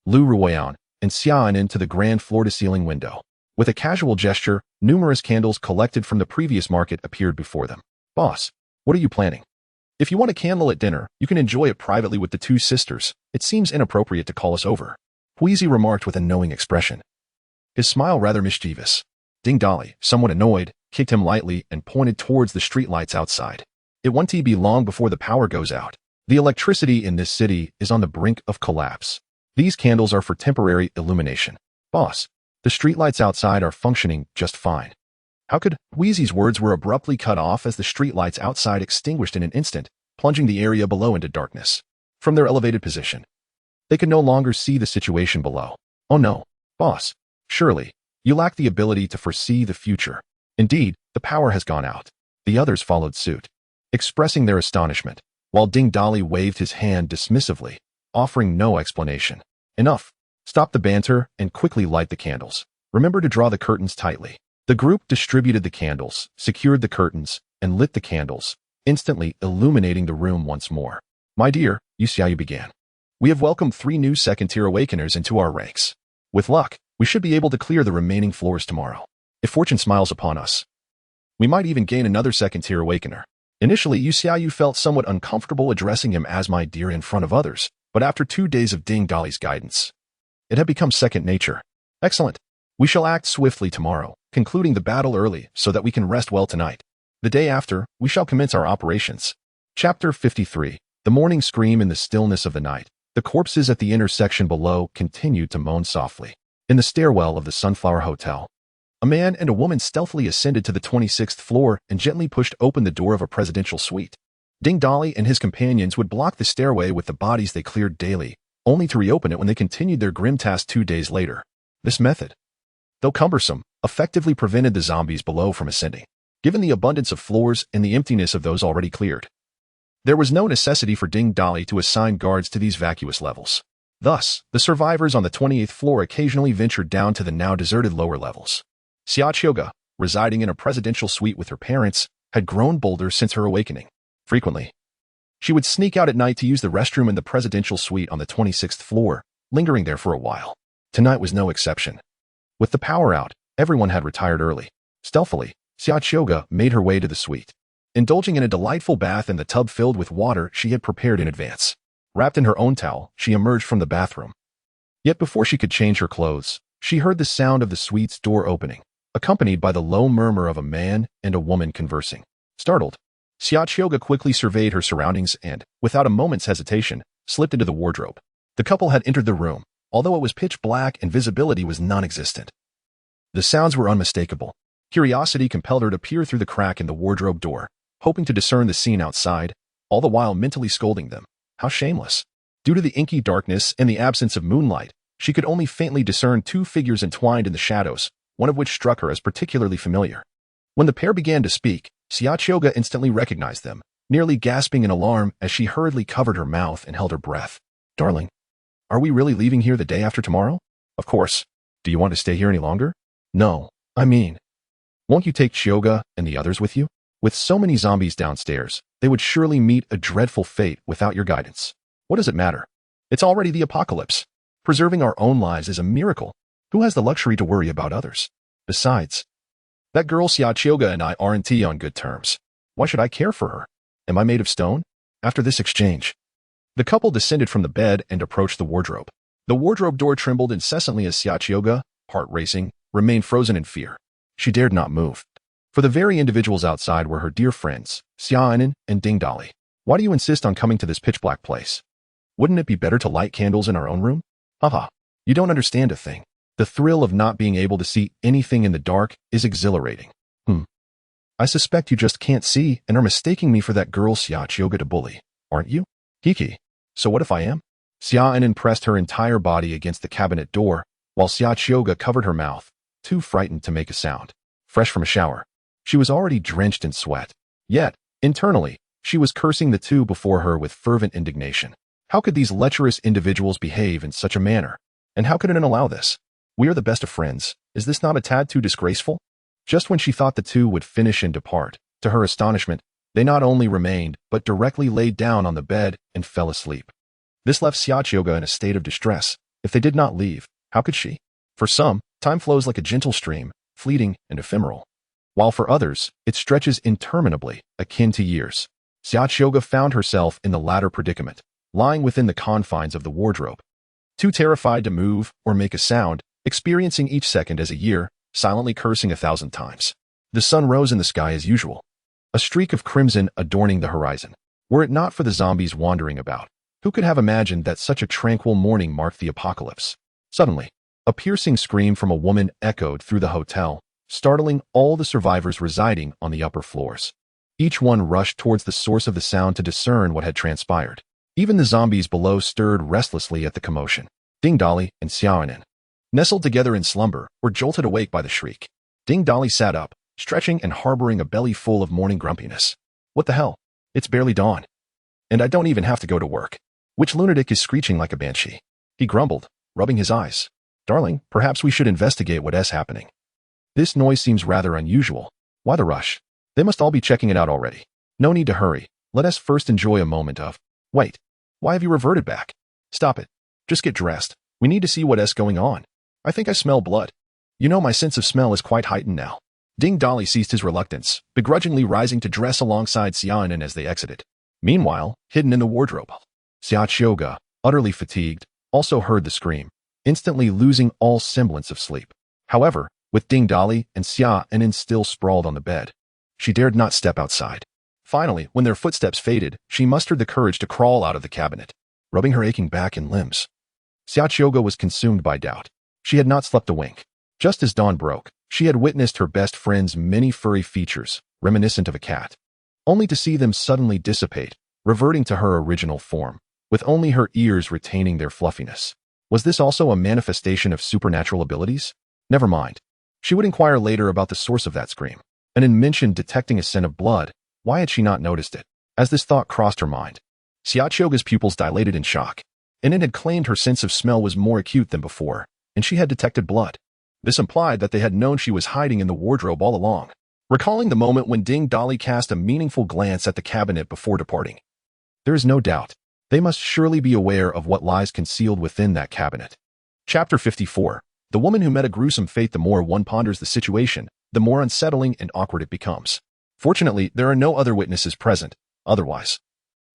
Lu Ruoyan, and Xia Anin to the grand floor-to-ceiling window. With a casual gesture, numerous candles collected from the previous market appeared before them. Boss, what are you planning? If you want a candle at dinner, you can enjoy it privately with the two sisters. It seems inappropriate to call us over, Huizi remarked with a knowing expression, his smile rather mischievous. Ding Dali, somewhat annoyed, kicked him lightly and pointed towards the streetlights outside. It won't be long before the power goes out. The electricity in this city is on the brink of collapse. These candles are for temporary illumination. Boss, the streetlights outside are functioning just fine. How could Huizi's words were abruptly cut off as the streetlights outside extinguished in an instant, plunging the area below into darkness. From their elevated position, they could no longer see the situation below. Oh no, boss, surely, you lack the ability to foresee the future. Indeed, the power has gone out. The others followed suit, expressing their astonishment, while Ding Dali waved his hand dismissively, offering no explanation. Enough. Stop the banter and quickly light the candles. Remember to draw the curtains tightly. The group distributed the candles, secured the curtains, and lit the candles, instantly illuminating the room once more. My dear, Yu Xiaoyu began. We have welcomed 3 new second-tier awakeners into our ranks. With luck, we should be able to clear the remaining floors tomorrow. If fortune smiles upon us, we might even gain another second-tier awakener. Initially, Yu Xiaoyu felt somewhat uncomfortable addressing him as my dear in front of others, but after 2 days of Ding Dali's guidance, it had become second nature. Excellent. We shall act swiftly tomorrow, concluding the battle early so that we can rest well tonight. The day after, we shall commence our operations. Chapter 53. The morning scream in the stillness of the night. The corpses at the intersection below continued to moan softly. In the stairwell of the Sunflower Hotel, a man and a woman stealthily ascended to the 26th floor and gently pushed open the door of a presidential suite. Ding Dali and his companions would block the stairway with the bodies they cleared daily, only to reopen it when they continued their grim task 2 days later. This method, though cumbersome, effectively prevented the zombies below from ascending. Given the abundance of floors and the emptiness of those already cleared, there was no necessity for Ding Dali to assign guards to these vacuous levels. Thus, the survivors on the 28th floor occasionally ventured down to the now deserted lower levels. Xia Qiuge, residing in a presidential suite with her parents, had grown bolder since her awakening. Frequently, she would sneak out at night to use the restroom in the presidential suite on the 26th floor, lingering there for a while. Tonight was no exception. With the power out, everyone had retired early. Stealthily, Xia Qiuge made her way to the suite, indulging in a delightful bath in the tub filled with water she had prepared in advance. Wrapped in her own towel, she emerged from the bathroom. Yet before she could change her clothes, she heard the sound of the suite's door opening, accompanied by the low murmur of a man and a woman conversing. Startled, Xia Qiuge quickly surveyed her surroundings and, without a moment's hesitation, slipped into the wardrobe. The couple had entered the room, although it was pitch black and visibility was non-existent. The sounds were unmistakable. Curiosity compelled her to peer through the crack in the wardrobe door, hoping to discern the scene outside, all the while mentally scolding them. How shameless. Due to the inky darkness and the absence of moonlight, she could only faintly discern 2 figures entwined in the shadows, one of which struck her as particularly familiar. When the pair began to speak, Xia Qiuge instantly recognized them, nearly gasping in alarm as she hurriedly covered her mouth and held her breath. Darling, are we really leaving here the day after tomorrow? Of course. Do you want to stay here any longer? No, I mean, won't you take Qiuge and the others with you? With so many zombies downstairs, they would surely meet a dreadful fate without your guidance. What does it matter? It's already the apocalypse. Preserving our own lives is a miracle. Who has the luxury to worry about others? Besides, that girl Xia Qiuge and I aren't on good terms. Why should I care for her? Am I made of stone? After this exchange, the couple descended from the bed and approached the wardrobe. The wardrobe door trembled incessantly as Xia Qiuge, heart racing, remained frozen in fear. She dared not move. For the very individuals outside were her dear friends, Xia Anin and Ding Dali. Why do you insist on coming to this pitch-black place? Wouldn't it be better to light candles in our own room? Haha, you don't understand a thing. The thrill of not being able to see anything in the dark is exhilarating. I suspect you just can't see and are mistaking me for that girl Xia Qiuge to bully, aren't you? Kiki. So what if I am? Xia Anin pressed her entire body against the cabinet door, while Xia Qiuge covered her mouth, too frightened to make a sound. Fresh from a shower, she was already drenched in sweat. Yet, internally, she was cursing the two before her with fervent indignation. How could these lecherous individuals behave in such a manner? And how could anyone allow this? We are the best of friends. Is this not a tad too disgraceful? Just when she thought the two would finish and depart, to her astonishment, they not only remained, but directly laid down on the bed and fell asleep. This left Xiaoga in a state of distress. If they did not leave, how could she? For some, time flows like a gentle stream, fleeting and ephemeral. While for others, it stretches interminably, akin to years. Xiaoga found herself in the latter predicament, lying within the confines of the wardrobe. Too terrified to move or make a sound, experiencing each second as a year, silently cursing 1,000 times. The sun rose in the sky as usual, a streak of crimson adorning the horizon. Were it not for the zombies wandering about, who could have imagined that such a tranquil morning marked the apocalypse? Suddenly, a piercing scream from a woman echoed through the hotel, startling all the survivors residing on the upper floors. Each one rushed towards the source of the sound to discern what had transpired. Even the zombies below stirred restlessly at the commotion. Ding Dali and Xiaonan, nestled together in slumber, were jolted awake by the shriek. Ding Dali sat up, stretching and harboring a belly full of morning grumpiness. What the hell? It's barely dawn. And I don't even have to go to work. Which lunatic is screeching like a banshee? He grumbled, rubbing his eyes. Darling, perhaps we should investigate what is happening. This noise seems rather unusual. Why the rush? They must all be checking it out already. No need to hurry. Let us first enjoy a moment of... Wait, why have you reverted back? Stop it. Just get dressed. We need to see what is going on. I think I smell blood. You know, my sense of smell is quite heightened now. Ding Dali ceased his reluctance, begrudgingly rising to dress alongside Xiaonan as they exited. Meanwhile, hidden in the wardrobe, Xiaoga, utterly fatigued, also heard the scream, instantly losing all semblance of sleep. However, with Ding Dali and Xiaonan still sprawled on the bed, she dared not step outside. Finally, when their footsteps faded, she mustered the courage to crawl out of the cabinet, rubbing her aching back and limbs. Xiaoga was consumed by doubt. She had not slept a wink. Just as dawn broke, she had witnessed her best friend's many furry features, reminiscent of a cat, only to see them suddenly dissipate, reverting to her original form, with only her ears retaining their fluffiness. Was this also a manifestation of supernatural abilities? Never mind. She would inquire later about the source of that scream. And in mention detecting a scent of blood, why had she not noticed it? As this thought crossed her mind, Xiaoga's pupils dilated in shock, and it had claimed her sense of smell was more acute than before, and she had detected blood. This implied that they had known she was hiding in the wardrobe all along. Recalling the moment when Ding Dali cast a meaningful glance at the cabinet before departing, there is no doubt they must surely be aware of what lies concealed within that cabinet. Chapter 54. The woman who met a gruesome fate. The more one ponders the situation, the more unsettling and awkward it becomes. Fortunately, there are no other witnesses present. Otherwise,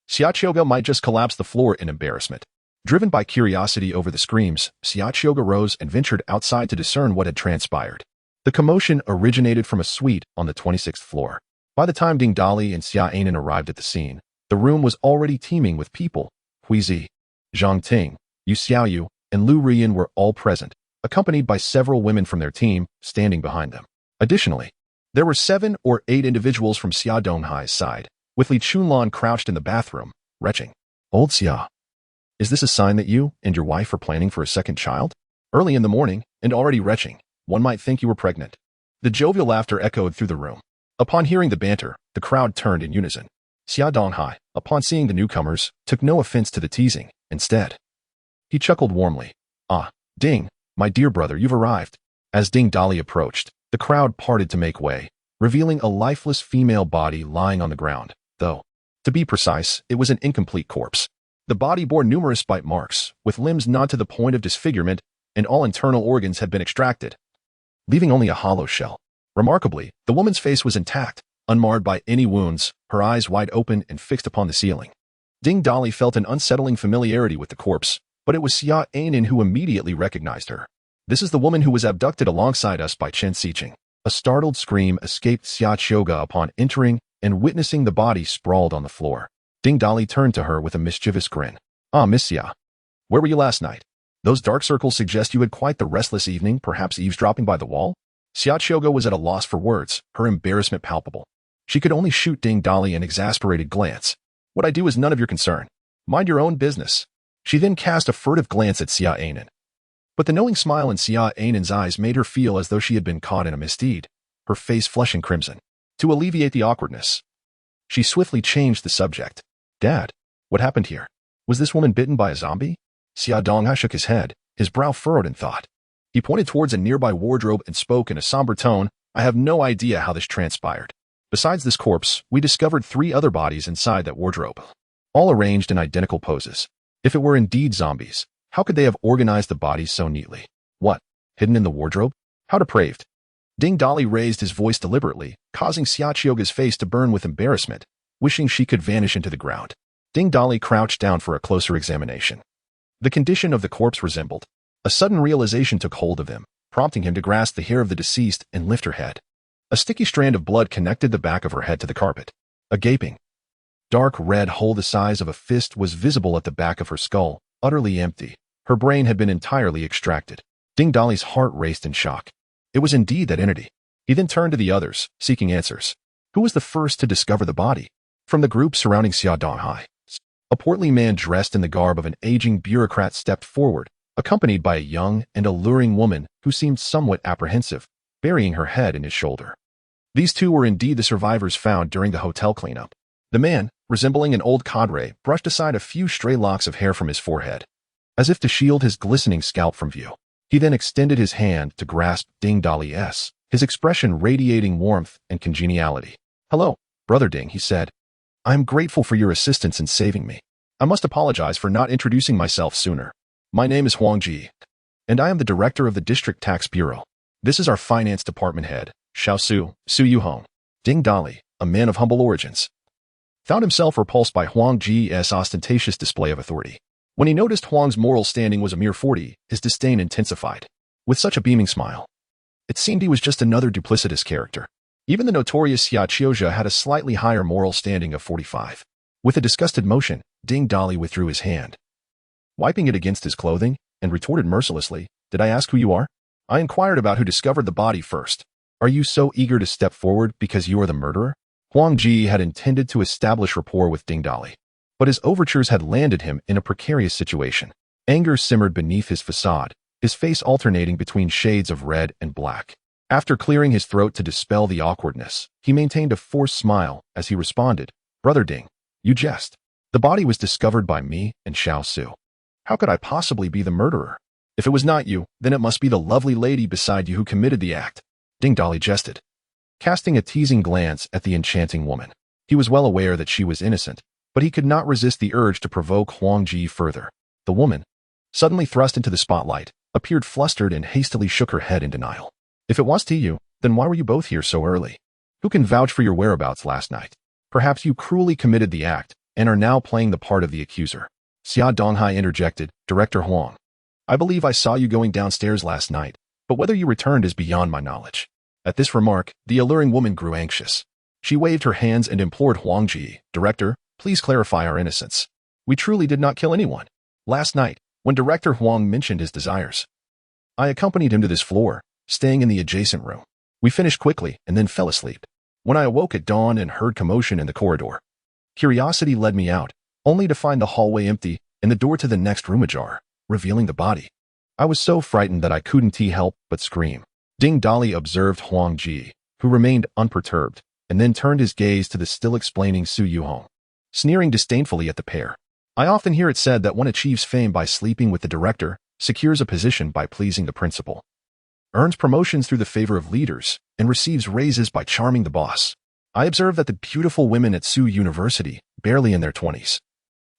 Xiaoga might just collapse the floor in embarrassment. Driven by curiosity over the screams, Xiaoga rose and ventured outside to discern what had transpired. The commotion originated from a suite on the 26th floor. By the time Ding Dali and Xiaonan arrived at the scene, the room was already teeming with people. Huizi, Zhang Ting, Yu Xiaoyu, and Lu Riyan were all present, accompanied by several women from their team standing behind them. Additionally, there were 7 or 8 individuals from Xia Donghai's side, with Li Chunlan crouched in the bathroom, retching. Old Xia, is this a sign that you and your wife are planning for a second child? Early in the morning, and already retching, one might think you were pregnant. The jovial laughter echoed through the room. Upon hearing the banter, the crowd turned in unison. Xia Donghai, upon seeing the newcomers, took no offense to the teasing. Instead, he chuckled warmly. Ah, Ding, my dear brother, you've arrived. As Ding Dali approached, the crowd parted to make way, revealing a lifeless female body lying on the ground, though, to be precise, it was an incomplete corpse. The body bore numerous bite marks, with limbs not to the point of disfigurement, and all internal organs had been extracted, leaving only a hollow shell. Remarkably, the woman's face was intact, unmarred by any wounds, her eyes wide open and fixed upon the ceiling. Ding Dali felt an unsettling familiarity with the corpse, but it was Xiaonan who immediately recognized her. This is the woman who was abducted alongside us by Chen Xiqing. A startled scream escaped Xiaoga upon entering and witnessing the body sprawled on the floor. Ding Dali turned to her with a mischievous grin. Ah, Miss Xia, where were you last night? Those dark circles suggest you had quite the restless evening, perhaps eavesdropping by the wall? Xiaoga was at a loss for words, her embarrassment palpable. She could only shoot Ding Dali an exasperated glance. What I do is none of your concern. Mind your own business. She then cast a furtive glance at Xiaonan. But the knowing smile in Xiaonan's eyes made her feel as though she had been caught in a misdeed, her face flushing crimson. To alleviate the awkwardness, she swiftly changed the subject. Dad, what happened here? Was this woman bitten by a zombie? Xia Donghai shook his head, his brow furrowed in thought. He pointed towards a nearby wardrobe and spoke in a somber tone. I have no idea how this transpired. Besides this corpse, we discovered 3 other bodies inside that wardrobe, all arranged in identical poses. If it were indeed zombies, how could they have organized the bodies so neatly? What? Hidden in the wardrobe? How depraved. Ding Dali raised his voice deliberately, causing Xiaochioga's face to burn with embarrassment, wishing she could vanish into the ground. Ding Dali crouched down for a closer examination. The condition of the corpse resembled. A sudden realization took hold of him, prompting him to grasp the hair of the deceased and lift her head. A sticky strand of blood connected the back of her head to the carpet. A gaping, dark red hole the size of a fist was visible at the back of her skull, utterly empty. Her brain had been entirely extracted. Ding Dali's heart raced in shock. It was indeed that entity. He then turned to the others, seeking answers. Who was the first to discover the body? From the group surrounding Xia Donghai, a portly man dressed in the garb of an aging bureaucrat stepped forward, accompanied by a young and alluring woman who seemed somewhat apprehensive, burying her head in his shoulder. These two were indeed the survivors found during the hotel cleanup. The man, resembling an old cadre, brushed aside a few stray locks of hair from his forehead, as if to shield his glistening scalp from view. He then extended his hand to grasp Ding Dali's, his expression radiating warmth and congeniality. "Hello, Brother Ding," he said. "I am grateful for your assistance in saving me. I must apologize for not introducing myself sooner. My name is Huang Ji, and I am the director of the District Tax Bureau. This is our finance department head, Xiao Su Yuhong." Ding Dali, a man of humble origins, found himself repulsed by Huang Ji's ostentatious display of authority. When he noticed Huang's moral standing was a mere 40, his disdain intensified. With such a beaming smile, it seemed he was just another duplicitous character. Even the notorious Xiaochioja had a slightly higher moral standing of 45. With a disgusted motion, Ding Dali withdrew his hand, wiping it against his clothing, and retorted mercilessly, "Did I ask who you are? I inquired about who discovered the body first. Are you so eager to step forward because you are the murderer?" Huang Ji had intended to establish rapport with Ding Dali, but his overtures had landed him in a precarious situation. Anger simmered beneath his facade, his face alternating between shades of red and black. After clearing his throat to dispel the awkwardness, he maintained a forced smile as he responded, "Brother Ding, you jest. The body was discovered by me and Xiao Su. How could I possibly be the murderer? If it was not you, then it must be the lovely lady beside you who committed the act." Ding Dali jested, casting a teasing glance at the enchanting woman. He was well aware that she was innocent, but he could not resist the urge to provoke Huang Ji further. The woman, suddenly thrust into the spotlight, appeared flustered and hastily shook her head in denial. "If it was to you, then why were you both here so early? Who can vouch for your whereabouts last night? Perhaps you cruelly committed the act and are now playing the part of the accuser." Xia Donghai interjected, "Director Huang, I believe I saw you going downstairs last night, but whether you returned is beyond my knowledge." At this remark, the alluring woman grew anxious. She waved her hands and implored Huang Ji, "Director, please clarify our innocence. We truly did not kill anyone. Last night, when Director Huang mentioned his desires, I accompanied him to this floor, staying in the adjacent room. We finished quickly and then fell asleep. When I awoke at dawn and heard commotion in the corridor, curiosity led me out, only to find the hallway empty and the door to the next room ajar, revealing the body. I was so frightened that I couldn't help but scream." Ding Dali observed Huang Ji, who remained unperturbed, and then turned his gaze to the still explaining Su Yuhong, sneering disdainfully at the pair. "I often hear it said that one achieves fame by sleeping with the director, secures a position by pleasing the principal, earns promotions through the favor of leaders, and receives raises by charming the boss. I observe that the beautiful women at Su University, barely in their 20s,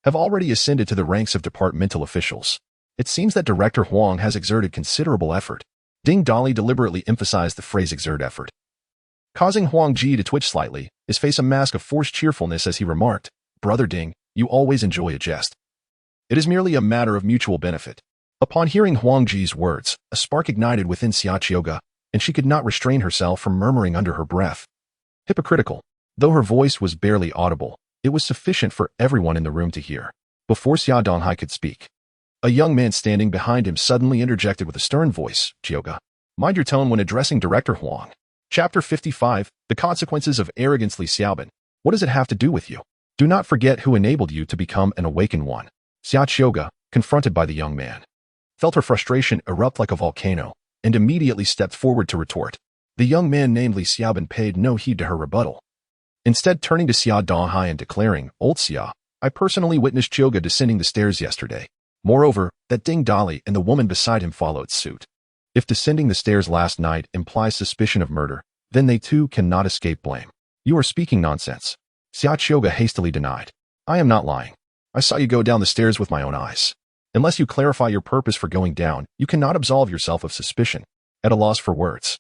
have already ascended to the ranks of departmental officials. It seems that Director Huang has exerted considerable effort." Ding Dali deliberately emphasized the phrase exert effort, causing Huang Ji to twitch slightly, his face a mask of forced cheerfulness as he remarked, "Brother Ding, you always enjoy a jest. It is merely a matter of mutual benefit." Upon hearing Huang Ji's words, a spark ignited within Xiaochioga, and she could not restrain herself from murmuring under her breath. Hypocritical. Though her voice was barely audible, it was sufficient for everyone in the room to hear. Before Xia Donghai could speak, a young man standing behind him suddenly interjected with a stern voice, "Chioga, mind your tone when addressing Director Huang." Chapter 55, The Consequences of Arrogancy. Xiaobin, what does it have to do with you? Do not forget who enabled you to become an awakened one. Xiaochioga, confronted by the young man, felt her frustration erupt like a volcano, and immediately stepped forward to retort. The young man, namely Xiaobin, paid no heed to her rebuttal, instead turning to Xia Donghai and declaring, "Old Xia, I personally witnessed Chioga descending the stairs yesterday. Moreover, that Ding Dali and the woman beside him followed suit. If descending the stairs last night implies suspicion of murder, then they too cannot escape blame." "You are speaking nonsense," Xiaochioga hastily denied. "I am not lying. I saw you go down the stairs with my own eyes. Unless you clarify your purpose for going down, you cannot absolve yourself of suspicion. At a loss for words,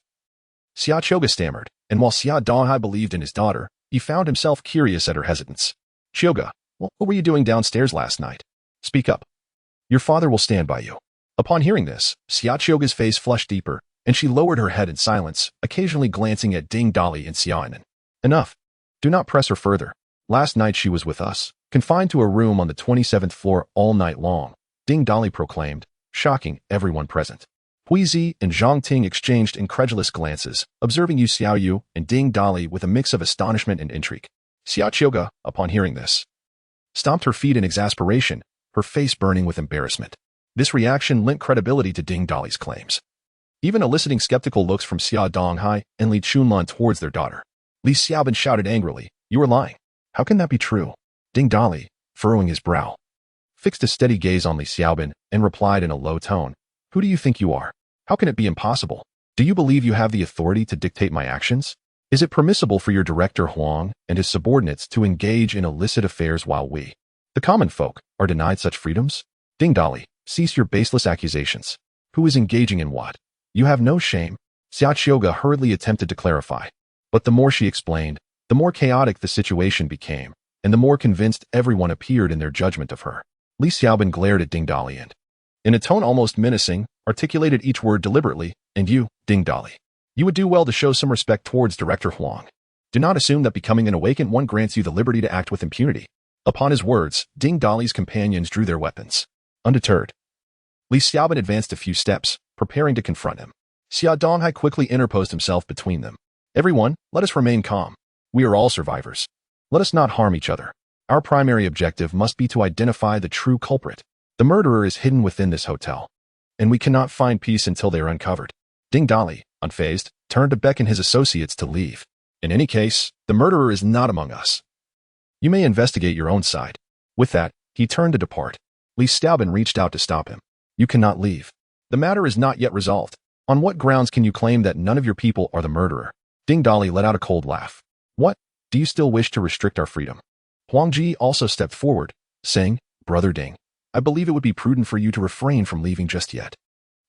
Xia Choga stammered, and while Xia Donghai believed in his daughter, he found himself curious at her hesitance. Choga, what were you doing downstairs last night? Speak up. Your father will stand by you. Upon hearing this, Xia Choga's face flushed deeper, and she lowered her head in silence, occasionally glancing at Ding Dali and Xiaonan. Enough. Do not press her further. Last night she was with us, confined to a room on the 27th floor all night long, Ding Dali proclaimed, shocking everyone present. Huizi and Zhang Ting exchanged incredulous glances, observing Yu Xiaoyu and Ding Dali with a mix of astonishment and intrigue. Xia Choga, upon hearing this, stomped her feet in exasperation, her face burning with embarrassment. This reaction lent credibility to Ding Dali's claims, even eliciting skeptical looks from Xia Donghai and Li Chunlan towards their daughter. Li Xiaobin shouted angrily, "You are lying. How can that be true?" Ding Dali, furrowing his brow, fixed a steady gaze on Li Xiaobin and replied in a low tone, "Who do you think you are? How can it be impossible? Do you believe you have the authority to dictate my actions? Is it permissible for your director Huang and his subordinates to engage in illicit affairs while we, the common folk, are denied such freedoms? Ding Dali, cease your baseless accusations. Who is engaging in what? You have no shame." Xia Choga hurriedly attempted to clarify, but the more she explained, the more chaotic the situation became, and the more convinced everyone appeared in their judgment of her. Li Xiaobin glared at Ding Dali and, in a tone almost menacing, articulated each word deliberately, "And you, Ding Dali, you would do well to show some respect towards Director Huang. Do not assume that becoming an awakened one grants you the liberty to act with impunity." Upon his words, Ding Dali's companions drew their weapons. Undeterred, Li Xiaobin advanced a few steps, preparing to confront him. Xia Donghai quickly interposed himself between them. "Everyone, let us remain calm. We are all survivors. Let us not harm each other. Our primary objective must be to identify the true culprit. The murderer is hidden within this hotel, and we cannot find peace until they are uncovered." Ding Dali, unfazed, turned to beckon his associates to leave. "In any case, the murderer is not among us. You may investigate your own side." With that, he turned to depart. Li Xiaobin reached out to stop him. "You cannot leave. The matter is not yet resolved. On what grounds can you claim that none of your people are the murderer?" Ding Dali let out a cold laugh. "What? Do you still wish to restrict our freedom?" Huang Ji also stepped forward, saying, "Brother Ding, I believe it would be prudent for you to refrain from leaving just yet.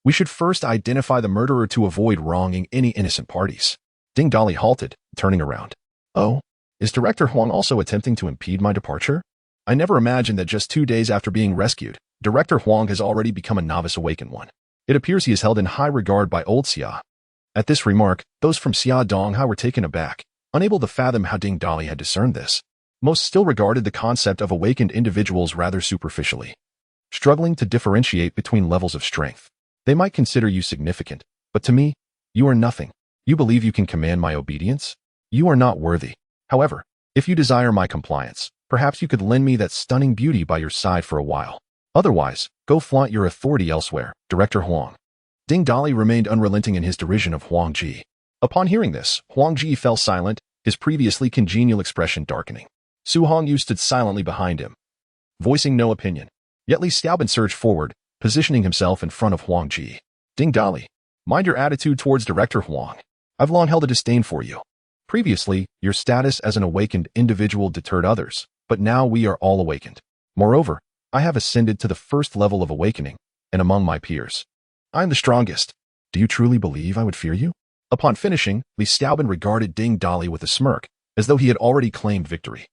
We should first identify the murderer to avoid wronging any innocent parties." Ding Dali halted, turning around. "Oh, is Director Huang also attempting to impede my departure? I never imagined that just 2 days after being rescued, Director Huang has already become a novice awakened one. It appears he is held in high regard by old Xia." At this remark, those from Xia Donghai were taken aback, unable to fathom how Ding Dali had discerned this. Most still regarded the concept of awakened individuals rather superficially, struggling to differentiate between levels of strength. "They might consider you significant, but to me, you are nothing. You believe you can command my obedience? You are not worthy. However, if you desire my compliance, perhaps you could lend me that stunning beauty by your side for a while. Otherwise, go flaunt your authority elsewhere, Director Huang." Ding Dali remained unrelenting in his derision of Huang Ji. Upon hearing this, Huang Ji fell silent, his previously congenial expression darkening. Su Hongyu stood silently behind him, voicing no opinion. Yet Li Xiaobin surged forward, positioning himself in front of Huang Ji. "Ding Dali, mind your attitude towards Director Huang. I've long held a disdain for you. Previously, your status as an awakened individual deterred others, but now we are all awakened. Moreover, I have ascended to the first level of awakening, and among my peers, I am the strongest. Do you truly believe I would fear you?" Upon finishing, Li Xiaobin regarded Ding Dali with a smirk, as though he had already claimed victory.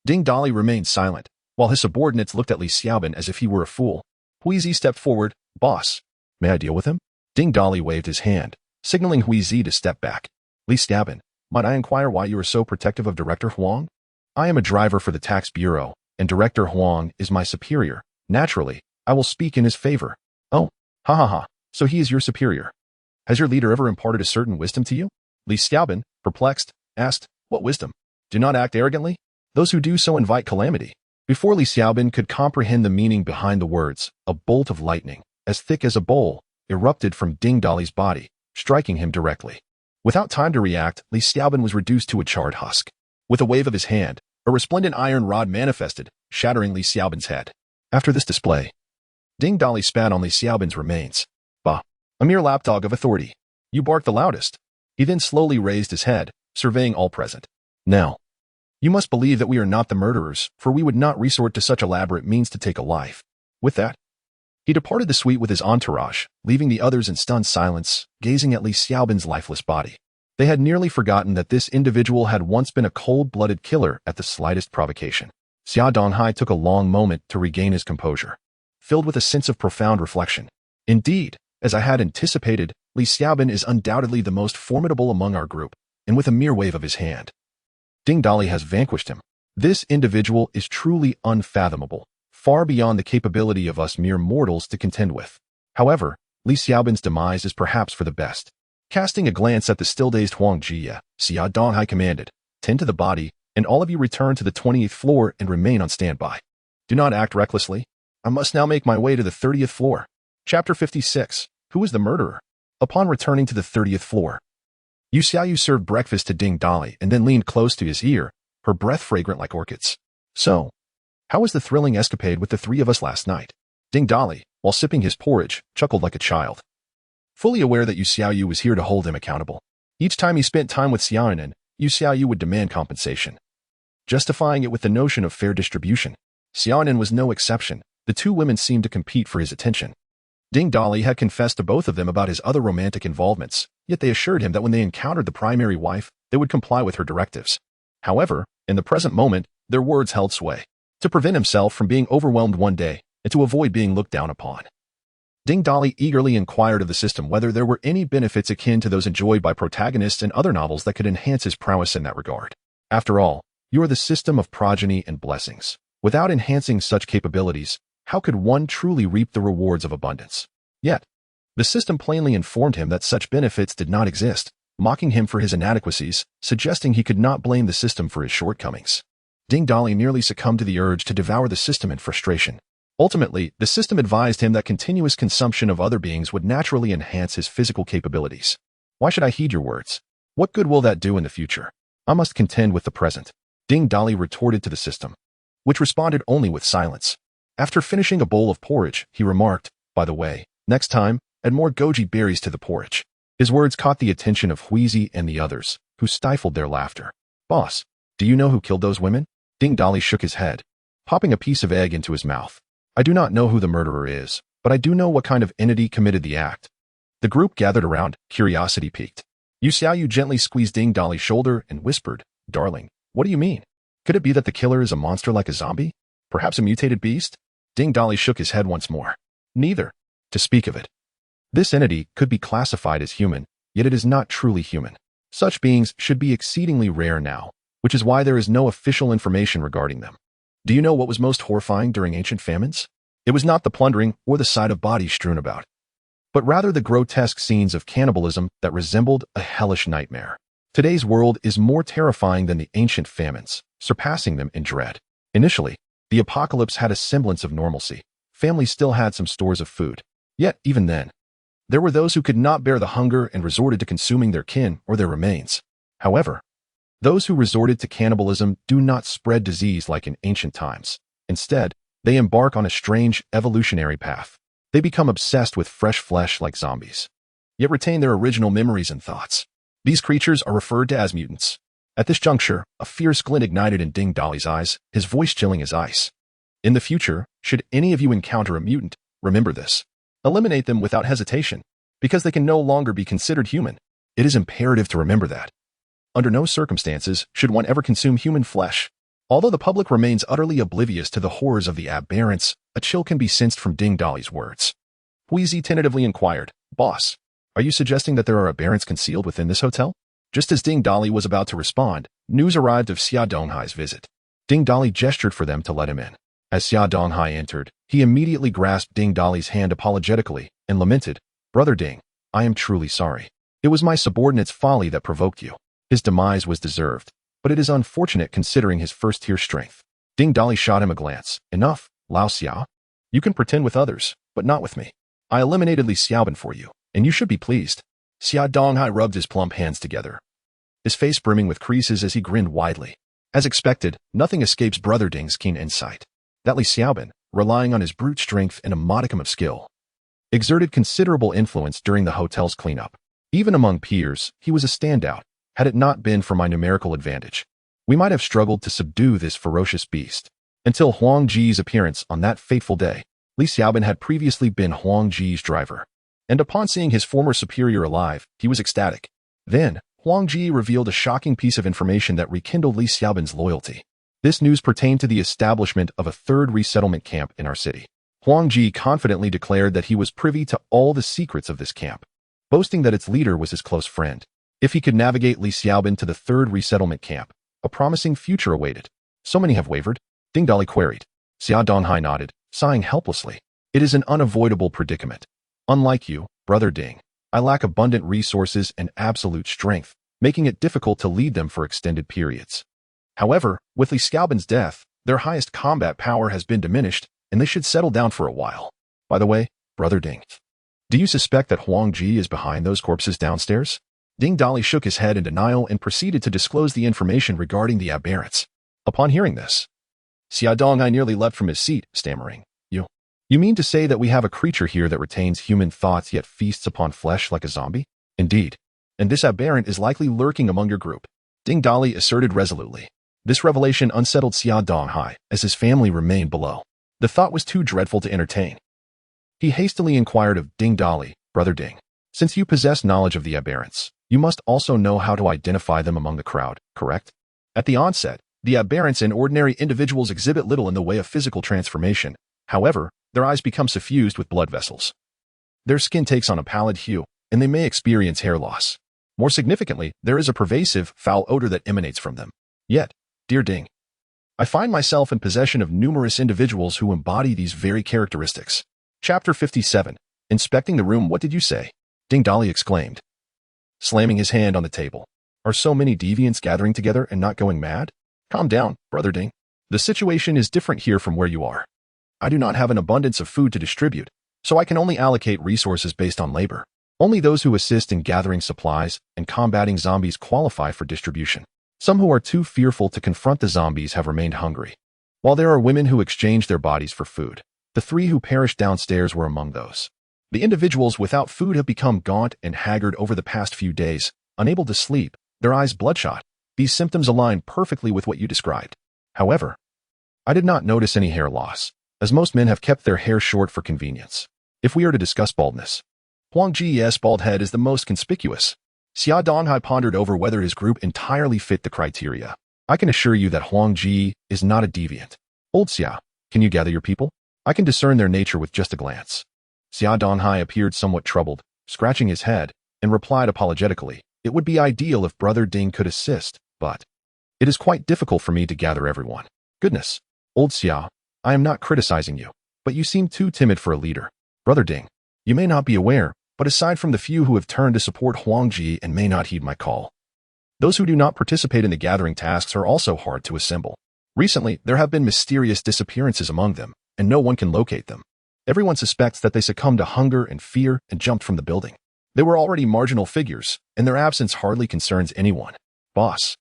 Ding Dali remained silent, while his subordinates looked at Li Xiaobin as if he were a fool. Huizi stepped forward. "Boss, may I deal with him?" Ding Dali waved his hand, signaling Huizi to step back. "Li Xiaobin, might I inquire why you are so protective of Director Huang?" "I am a driver for the tax bureau, and Director Huang is my superior. Naturally, I will speak in his favor." "Oh, ha ha ha, so he is your superior. Has your leader ever imparted a certain wisdom to you?" Li Xiaobin, perplexed, asked, "What wisdom?" "Do not act arrogantly. Those who do so invite calamity." Before Li Xiaobin could comprehend the meaning behind the words, a bolt of lightning, as thick as a bowl, erupted from Ding Dali's body, striking him directly. Without time to react, Li Xiaobin was reduced to a charred husk. With a wave of his hand, a resplendent iron rod manifested, shattering Li Xiaobin's head. After this display, Ding Dali spat on Li Xiaobin's remains. "Bah, a mere lapdog of authority. You bark the loudest." He then slowly raised his head, surveying all present. "Now, You must believe that we are not the murderers, for we would not resort to such elaborate means to take a life. With that, he departed the suite with his entourage, leaving the others in stunned silence, gazing at Li Xiaobin's lifeless body. They had nearly forgotten that this individual had once been a cold-blooded killer at the slightest provocation. Xia Donghai took a long moment to regain his composure, filled with a sense of profound reflection. Indeed, as I had anticipated, Li Xiaobin is undoubtedly the most formidable among our group, and with a mere wave of his hand, Ding Dali has vanquished him. This individual is truly unfathomable, far beyond the capability of us mere mortals to contend with. However, Li Xiaobin's demise is perhaps for the best. Casting a glance at the still-dazed Huang Jie, Xia Donghai commanded, "Tend to the body, and all of you return to the 20th floor and remain on standby. Do not act recklessly. I must now make my way to the 30th floor." Chapter 56. Who is the murderer? Upon returning to the 30th floor, Yu Xiaoyu served breakfast to Ding Dali and then leaned close to his ear, her breath fragrant like orchids. "So, how was the thrilling escapade with the three of us last night?" Ding Dali, while sipping his porridge, chuckled like a child, fully aware that Yu Xiaoyu was here to hold him accountable. Each time he spent time with Xiaonan, Yu Xiaoyu would demand compensation, justifying it with the notion of fair distribution. Xiaonan was no exception. The two women seemed to compete for his attention. Ding Dali had confessed to both of them about his other romantic involvements, yet they assured him that when they encountered the primary wife, they would comply with her directives. However, in the present moment, their words held sway. To prevent himself from being overwhelmed one day, and to avoid being looked down upon, Ding Dali eagerly inquired of the system whether there were any benefits akin to those enjoyed by protagonists in other novels that could enhance his prowess in that regard. After all, you are the system of progeny and blessings. Without enhancing such capabilities, how could one truly reap the rewards of abundance? Yet, the system plainly informed him that such benefits did not exist, mocking him for his inadequacies, suggesting he could not blame the system for his shortcomings. Ding Dali nearly succumbed to the urge to devour the system in frustration. Ultimately, the system advised him that continuous consumption of other beings would naturally enhance his physical capabilities. Why should I heed your words? What good will that do in the future? I must contend with the present. Ding Dali retorted to the system, which responded only with silence. After finishing a bowl of porridge, he remarked, "By the way, next time, add more goji berries to the porridge." His words caught the attention of Huizi and the others, who stifled their laughter. "Boss, do you know who killed those women?" Ding Dali shook his head, popping a piece of egg into his mouth. "I do not know who the murderer is, but I do know what kind of entity committed the act." The group gathered around, curiosity piqued. Yu Xiaoyu gently squeezed Ding Dali's shoulder and whispered, "Darling, what do you mean? Could it be that the killer is a monster like a zombie? Perhaps a mutated beast?" Ding Dali shook his head once more. "Neither. To speak of it, this entity could be classified as human, yet it is not truly human. Such beings should be exceedingly rare now, which is why there is no official information regarding them. Do you know what was most horrifying during ancient famines? It was not the plundering or the sight of bodies strewn about, but rather the grotesque scenes of cannibalism that resembled a hellish nightmare. Today's world is more terrifying than the ancient famines, surpassing them in dread. Initially, the apocalypse had a semblance of normalcy. Families still had some stores of food. Yet, even then, there were those who could not bear the hunger and resorted to consuming their kin or their remains. However, those who resorted to cannibalism do not spread disease like in ancient times. Instead, they embark on a strange evolutionary path. They become obsessed with fresh flesh like zombies, yet retain their original memories and thoughts. These creatures are referred to as mutants. At this juncture, a fierce glint ignited in Ding Dali's eyes, his voice chilling as ice. In the future, should any of you encounter a mutant, remember this. Eliminate them without hesitation, because they can no longer be considered human. It is imperative to remember that. Under no circumstances should one ever consume human flesh. Although the public remains utterly oblivious to the horrors of the aberrants, a chill can be sensed from Ding Dali's words. Huizi tentatively inquired, "Boss, are you suggesting that there are aberrants concealed within this hotel?" Just as Ding Dali was about to respond, news arrived of Xia Donghai's visit. Ding Dali gestured for them to let him in. As Xia Donghai entered, he immediately grasped Ding Dali's hand apologetically and lamented, "Brother Ding, I am truly sorry. It was my subordinate's folly that provoked you. His demise was deserved, but it is unfortunate considering his first-tier strength." Ding Dali shot him a glance. "Enough, Lao Xia. You can pretend with others, but not with me. I eliminated Li Xiaobin for you, and you should be pleased." Xia Donghai rubbed his plump hands together, his face brimming with creases as he grinned widely. As expected, nothing escapes Brother Ding's keen insight. That Li Xiaobin, relying on his brute strength and a modicum of skill, exerted considerable influence during the hotel's cleanup. Even among peers, he was a standout, had it not been for my numerical advantage. we might have struggled to subdue this ferocious beast. Until Huang Ji's appearance on that fateful day, Li Xiaobin had previously been Huang Ji's driver. And upon seeing his former superior alive, he was ecstatic. Then, Huang Ji revealed a shocking piece of information that rekindled Li Xiaobin's loyalty. This news pertained to the establishment of a third resettlement camp in our city. Huang Ji confidently declared that he was privy to all the secrets of this camp, boasting that its leader was his close friend. If he could navigate Li Xiaobin to the third resettlement camp, a promising future awaited. So many have wavered? Ding Dali queried. Xia Donghai nodded, sighing helplessly. It is an unavoidable predicament. Unlike you, Brother Ding, I lack abundant resources and absolute strength, making it difficult to lead them for extended periods. However, with Li Xiaobin's death, their highest combat power has been diminished, and they should settle down for a while. By the way, Brother Ding, do you suspect that Huang Ji is behind those corpses downstairs? Ding Dali shook his head in denial and proceeded to disclose the information regarding the aberrants. Upon hearing this, Xia Donghai nearly leapt from his seat, stammering, You mean to say that we have a creature here that retains human thoughts yet feasts upon flesh like a zombie? Indeed. And this aberrant is likely lurking among your group, Ding Dali asserted resolutely. This revelation unsettled Xia Donghai, as his family remained below. The thought was too dreadful to entertain. He hastily inquired of Ding Dali, Brother Ding. Since you possess knowledge of the aberrants, you must also know how to identify them among the crowd, correct? At the onset, the aberrants and ordinary individuals exhibit little in the way of physical transformation. However, their eyes become suffused with blood vessels. Their skin takes on a pallid hue, and they may experience hair loss. More significantly, there is a pervasive, foul odor that emanates from them. Yet, dear Ding, I find myself in possession of numerous individuals who embody these very characteristics. Chapter 57. Inspecting the room. What did you say? Ding Dali exclaimed, slamming his hand on the table. Are so many deviants gathering together and not going mad? Calm down, Brother Ding. The situation is different here from where you are. I do not have an abundance of food to distribute, so I can only allocate resources based on labor. Only those who assist in gathering supplies and combating zombies qualify for distribution. Some who are too fearful to confront the zombies have remained hungry, while there are women who exchange their bodies for food. The 3 who perished downstairs were among those. The individuals without food have become gaunt and haggard over the past few days, unable to sleep, their eyes bloodshot. These symptoms align perfectly with what you described. However, I did not notice any hair loss, as most men have kept their hair short for convenience. If we are to discuss baldness, Huang Ji's bald head is the most conspicuous. Xia Donghai pondered over whether his group entirely fit the criteria. I can assure you that Huang Ji is not a deviant. Old Xia, can you gather your people? I can discern their nature with just a glance. Xia Donghai appeared somewhat troubled, scratching his head, and replied apologetically, It would be ideal if Brother Ding could assist, but it is quite difficult for me to gather everyone. Goodness, Old Xia, I am not criticizing you, but you seem too timid for a leader. Brother Ding, you may not be aware, but aside from the few who have turned to support Huang Ji and may not heed my call, those who do not participate in the gathering tasks are also hard to assemble. Recently, there have been mysterious disappearances among them, and no one can locate them. Everyone suspects that they succumbed to hunger and fear and jumped from the building. They were already marginal figures, and their absence hardly concerns anyone. Boss,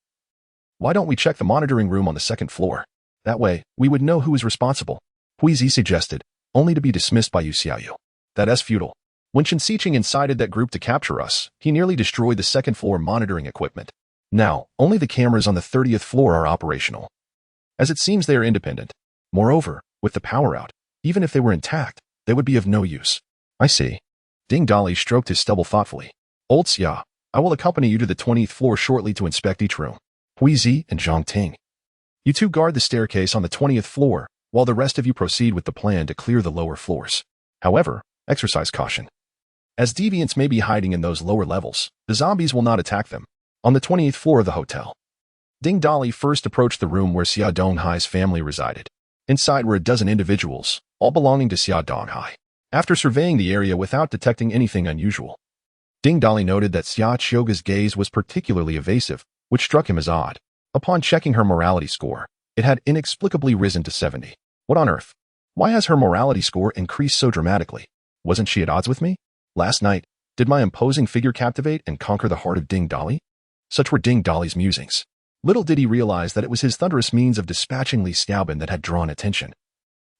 why don't we check the monitoring room on the 2nd floor? That way, we would know who is responsible. Huizi suggested, only to be dismissed by Yu Xiaoyu. That is futile. When Chen Xiqing incited that group to capture us, he nearly destroyed the 2nd floor monitoring equipment. Now, only the cameras on the 30th floor are operational, as it seems they are independent. Moreover, with the power out, even if they were intact, they would be of no use. I see. Ding Dali stroked his stubble thoughtfully. Old Xia, I will accompany you to the 20th floor shortly to inspect each room. Huizi and Zhang Ting, you two guard the staircase on the 20th floor, while the rest of you proceed with the plan to clear the lower floors. However, exercise caution. As deviants may be hiding in those lower levels, the zombies will not attack them. On the 20th floor of the hotel, Ding Dali first approached the room where Xia Donghai's family resided. Inside were a dozen individuals, all belonging to Xia Donghai. After surveying the area without detecting anything unusual, Ding Dali noted that Xia Qiuge's gaze was particularly evasive, which struck him as odd. Upon checking her morality score, it had inexplicably risen to 70. What on earth? Why has her morality score increased so dramatically? Wasn't she at odds with me? Last night, did my imposing figure captivate and conquer the heart of Ding Dali? Such were Ding Dali's musings. Little did he realize that it was his thunderous means of dispatching Li Xiaobin that had drawn attention,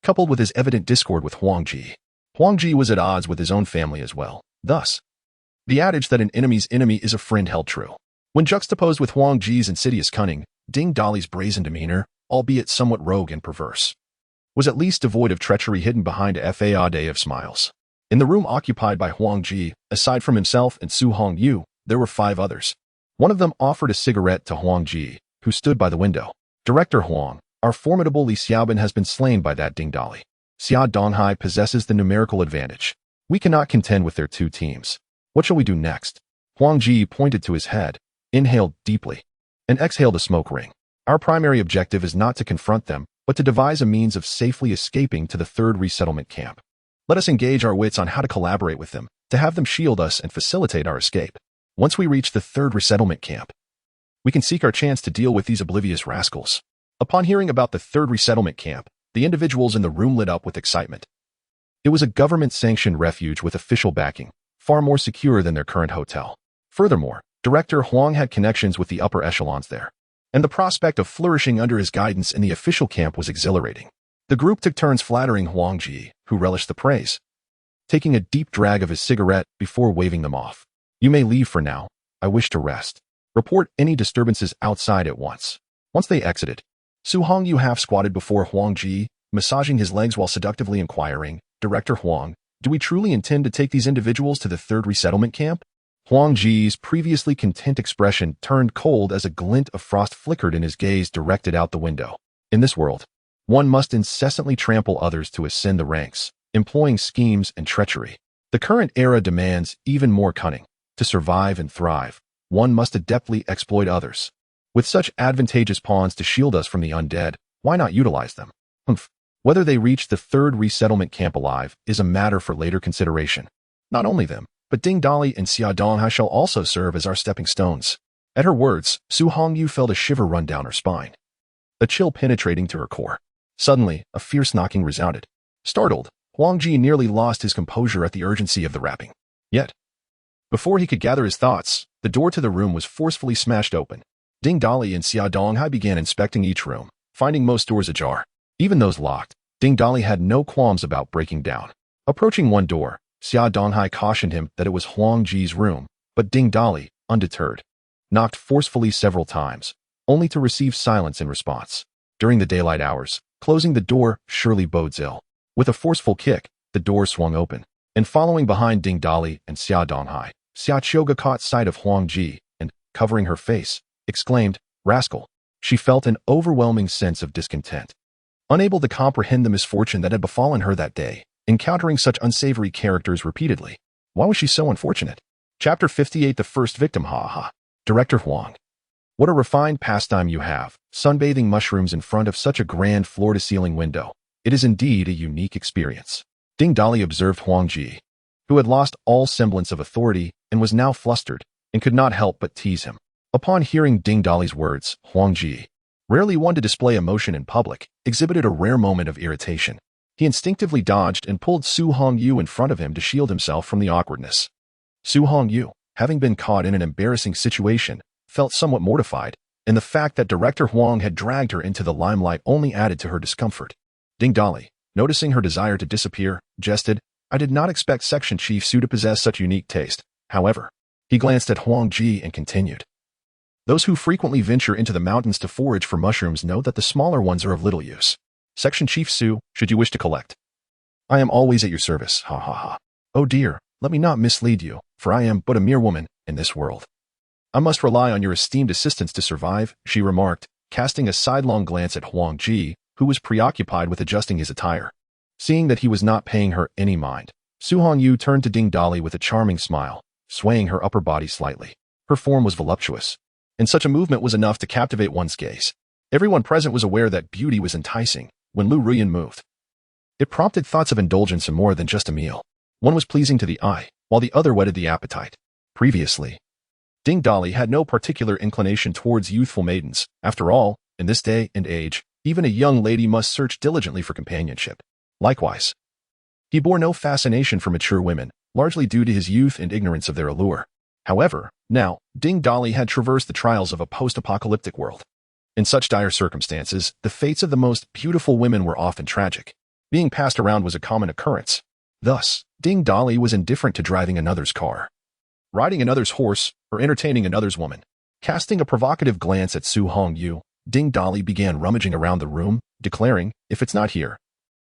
coupled with his evident discord with Huang Ji. Huang Ji was at odds with his own family as well. Thus, the adage that an enemy's enemy is a friend held true. When juxtaposed with Huang Ji's insidious cunning, Ding Dali's brazen demeanor, albeit somewhat rogue and perverse, was at least devoid of treachery hidden behind a facade of smiles. In the room occupied by Huang Ji, aside from himself and Su Hongyu, there were 5 others. One of them offered a cigarette to Huang Ji, who stood by the window. Director Huang, our formidable Li Xiaobin has been slain by that Ding Dali. Xia Donghai possesses the numerical advantage. We cannot contend with their 2 teams. What shall we do next? Huang Ji pointed to his head, inhaled deeply, and exhaled a smoke ring. Our primary objective is not to confront them, but to devise a means of safely escaping to the 3rd resettlement camp. Let us engage our wits on how to collaborate with them, to have them shield us and facilitate our escape. Once we reach the 3rd resettlement camp, we can seek our chance to deal with these oblivious rascals. Upon hearing about the 3rd resettlement camp, the individuals in the room lit up with excitement. It was a government-sanctioned refuge with official backing, far more secure than their current hotel. Furthermore, Director Huang had connections with the upper echelons there, and the prospect of flourishing under his guidance in the official camp was exhilarating. The group took turns flattering Huang Ji, who relished the praise, taking a deep drag of his cigarette before waving them off. You may leave for now. I wish to rest. Report any disturbances outside at once. Once they exited, Su Hongyu half squatted before Huang Ji, massaging his legs while seductively inquiring, Director Huang, do we truly intend to take these individuals to the 3rd resettlement camp? Huang Ji's previously content expression turned cold as a glint of frost flickered in his gaze directed out the window. In this world, one must incessantly trample others to ascend the ranks, employing schemes and treachery. The current era demands even more cunning. To survive and thrive, one must adeptly exploit others. With such advantageous pawns to shield us from the undead, why not utilize them? Whether they reach the 3rd resettlement camp alive is a matter for later consideration. Not only them, but Ding Dali and Xia Donghai shall also serve as our stepping stones. At her words, Su Hongyu felt a shiver run down her spine, a chill penetrating to her core. Suddenly, a fierce knocking resounded. Startled, Huang Ji nearly lost his composure at the urgency of the rapping. Yet, before he could gather his thoughts, the door to the room was forcefully smashed open. Ding Dali and Xia Donghai began inspecting each room, finding most doors ajar. Even those locked, Ding Dali had no qualms about breaking down. Approaching one door, Xia Donghai cautioned him that it was Huang Ji's room, but Ding Dali, undeterred, knocked forcefully several times, only to receive silence in response. During the daylight hours, closing the door surely bodes ill. With a forceful kick, the door swung open, and following behind Ding Dali and Xia Donghai, Xia Qiuge caught sight of Huang Ji and, covering her face, exclaimed, "Rascal!" She felt an overwhelming sense of discontent. Unable to comprehend the misfortune that had befallen her that day, encountering such unsavory characters repeatedly. Why was she so unfortunate? Chapter 58 The First Victim. Ha. Director Huang. What a refined pastime you have, sunbathing mushrooms in front of such a grand floor-to-ceiling window. It is indeed a unique experience. Ding Dali observed Huang Ji, who had lost all semblance of authority and was now flustered, and could not help but tease him. Upon hearing Ding Dali's words, Huang Ji, rarely one to display emotion in public, exhibited a rare moment of irritation. He instinctively dodged and pulled Su Hongyu in front of him to shield himself from the awkwardness. Su Hongyu, having been caught in an embarrassing situation, felt somewhat mortified, and the fact that Director Huang had dragged her into the limelight only added to her discomfort. Ding Dali, noticing her desire to disappear, jested, I did not expect Section Chief Su to possess such unique taste. However, he glanced at Huang Ji and continued. Those who frequently venture into the mountains to forage for mushrooms know that the smaller ones are of little use. Section Chief Su, should you wish to collect, I am always at your service. Ha. Oh dear, let me not mislead you, for I am but a mere woman in this world. I must rely on your esteemed assistance to survive, she remarked, casting a sidelong glance at Huang Ji, who was preoccupied with adjusting his attire. Seeing that he was not paying her any mind, Su Hongyu turned to Ding Dali with a charming smile, swaying her upper body slightly. Her form was voluptuous, and such a movement was enough to captivate one's gaze. Everyone present was aware that beauty was enticing when Lu Ruyan moved. It prompted thoughts of indulgence in more than just a meal. One was pleasing to the eye, while the other whetted the appetite. Previously, Ding Dali had no particular inclination towards youthful maidens. After all, in this day and age, even a young lady must search diligently for companionship. Likewise, he bore no fascination for mature women, largely due to his youth and ignorance of their allure. However, now, Ding Dali had traversed the trials of a post-apocalyptic world. In such dire circumstances, the fates of the most beautiful women were often tragic. Being passed around was a common occurrence. Thus, Ding Dali was indifferent to driving another's car, riding another's horse, or entertaining another's woman. Casting a provocative glance at Su Hongyu, Ding Dali began rummaging around the room, declaring, "If it's not here,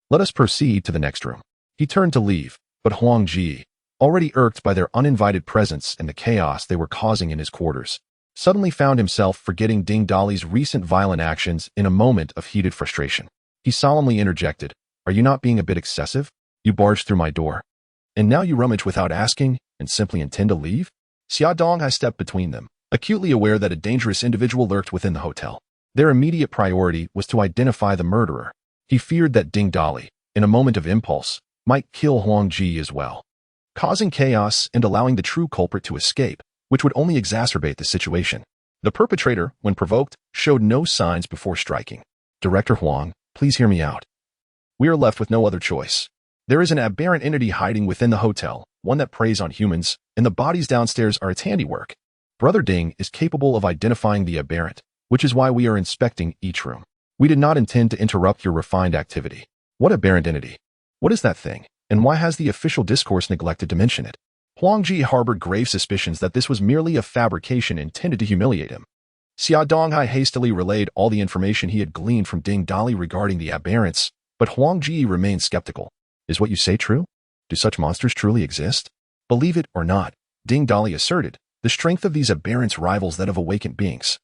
let us proceed to the next room." He turned to leave, but Huang Ji, already irked by their uninvited presence and the chaos they were causing in his quarters, suddenly found himself forgetting Ding Dali's recent violent actions in a moment of heated frustration. He solemnly interjected, "Are you not being a bit excessive? You barged through my door, and now you rummage without asking and simply intend to leave?" Xia Donghai stepped between them, acutely aware that a dangerous individual lurked within the hotel. Their immediate priority was to identify the murderer. He feared that Ding Dali, in a moment of impulse, might kill Huang Ji as well, causing chaos and allowing the true culprit to escape, which would only exacerbate the situation. The perpetrator, when provoked, showed no signs before striking. "Director Huang, please hear me out. We are left with no other choice. There is an aberrant entity hiding within the hotel, one that preys on humans, and the bodies downstairs are its handiwork. Brother Ding is capable of identifying the aberrant, which is why we are inspecting each room. We did not intend to interrupt your refined activity." "What aberrant entity? What is that thing, and why has the official discourse neglected to mention it?" Huang Ji harbored grave suspicions that this was merely a fabrication intended to humiliate him. Xia Donghai hastily relayed all the information he had gleaned from Ding Dali regarding the aberrants, but Huang Ji remained skeptical. "Is what you say true? Do such monsters truly exist?" "Believe it or not," Ding Dali asserted, "the strength of these aberrants rivals that of awakened beings,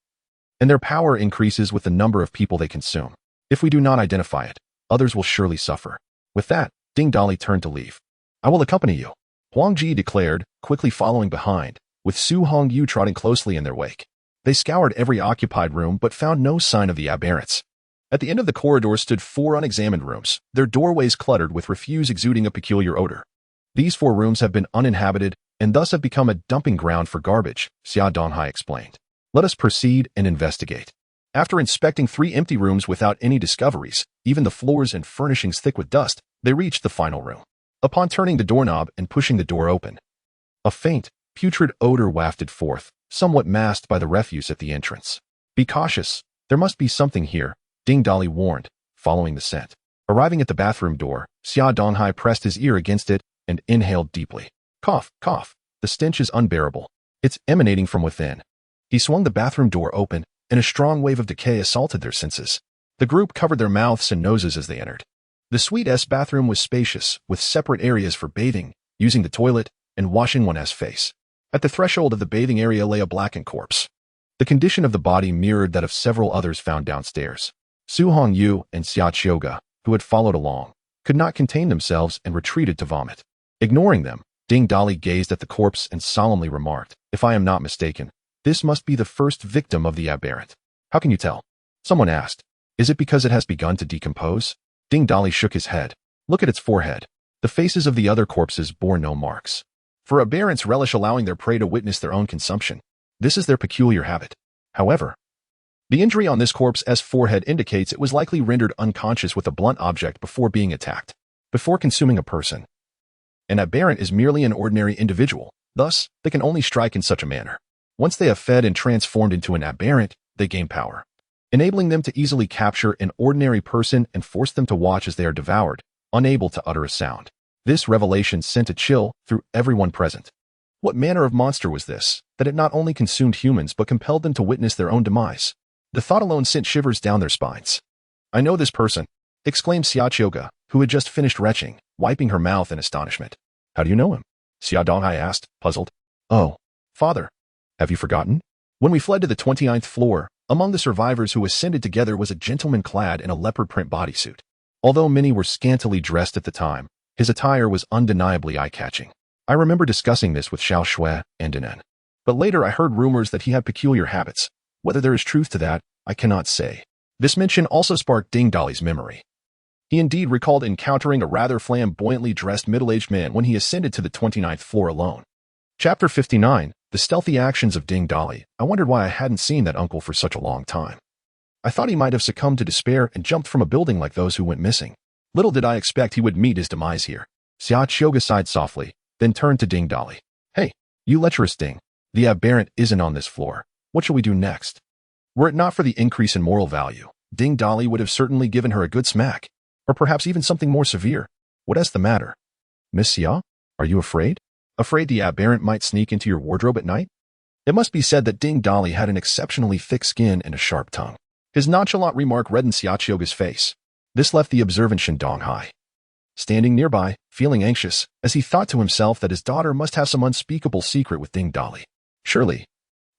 and their power increases with the number of people they consume. If we do not identify it, others will surely suffer." With that, Ding Dali turned to leave. "I will accompany you," Huang Ji declared, quickly following behind, with Su Hongyu trotting closely in their wake. They scoured every occupied room but found no sign of the aberrants. At the end of the corridor stood 4 unexamined rooms, their doorways cluttered with refuse exuding a peculiar odor. "These 4 rooms have been uninhabited and thus have become a dumping ground for garbage," Xia Donghai explained. "Let us proceed and investigate." After inspecting 3 empty rooms without any discoveries, even the floors and furnishings thick with dust, they reached the final room. Upon turning the doorknob and pushing the door open, a faint, putrid odor wafted forth, somewhat masked by the refuse at the entrance. "Be cautious, there must be something here," Ding Dali warned, following the scent. Arriving at the bathroom door, Xia Donghai pressed his ear against it and inhaled deeply. "Cough, cough, the stench is unbearable. It's emanating from within." He swung the bathroom door open, and a strong wave of decay assaulted their senses. The group covered their mouths and noses as they entered. The Suite-S bathroom was spacious, with separate areas for bathing, using the toilet, and washing one's face. At the threshold of the bathing area lay a blackened corpse. The condition of the body mirrored that of several others found downstairs. Su Hongyu and Xia Chioga, who had followed along, could not contain themselves and retreated to vomit. Ignoring them, Ding Dali gazed at the corpse and solemnly remarked, "If I am not mistaken, this must be the first victim of the aberrant." "How can you tell?" someone asked. "Is it because it has begun to decompose?" Ding Dali shook his head. "Look at its forehead. The faces of the other corpses bore no marks. For aberrants relish allowing their prey to witness their own consumption. This is their peculiar habit. However, the injury on this corpse's forehead indicates it was likely rendered unconscious with a blunt object before being attacked, before consuming a person. An aberrant is merely an ordinary individual, thus, they can only strike in such a manner. Once they have fed and transformed into an aberrant, they gain power, enabling them to easily capture an ordinary person and force them to watch as they are devoured, unable to utter a sound. This revelation sent a chill through everyone present. What manner of monster was this, that it not only consumed humans but compelled them to witness their own demise? The thought alone sent shivers down their spines. "I know this person," exclaimed Xia Chioga, who had just finished retching, wiping her mouth in astonishment. "How do you know him?" Xia Donghai asked, puzzled. "Oh, father, have you forgotten? When we fled to the 29th floor, among the survivors who ascended together was a gentleman clad in a leopard print bodysuit. Although many were scantily dressed at the time, his attire was undeniably eye-catching. I remember discussing this with Xiao Shui and Dinan. But later I heard rumors that he had peculiar habits. Whether there is truth to that, I cannot say." This mention also sparked Ding Dali's memory. He indeed recalled encountering a rather flamboyantly dressed middle-aged man when he ascended to the 29th floor alone. Chapter 59, The Stealthy Actions of Ding Dali. I wondered why I hadn't seen that uncle for such a long time. I thought he might have succumbed to despair and jumped from a building like those who went missing. Little did I expect he would meet his demise here. Xia Chioga sighed softly, then turned to Ding Dali. "Hey, you lecherous Ding. The aberrant isn't on this floor. What shall we do next?" Were it not for the increase in moral value, Ding Dali would have certainly given her a good smack, or perhaps even something more severe. "What is the matter? Miss Xia, are you afraid? Afraid the aberrant might sneak into your wardrobe at night?" It must be said that Ding Dali had an exceptionally thick skin and a sharp tongue. His nonchalant remark reddened Xiaoqiuge's face. This left the observant Shen Donghai standing nearby, feeling anxious, as he thought to himself that his daughter must have some unspeakable secret with Ding Dali. Surely,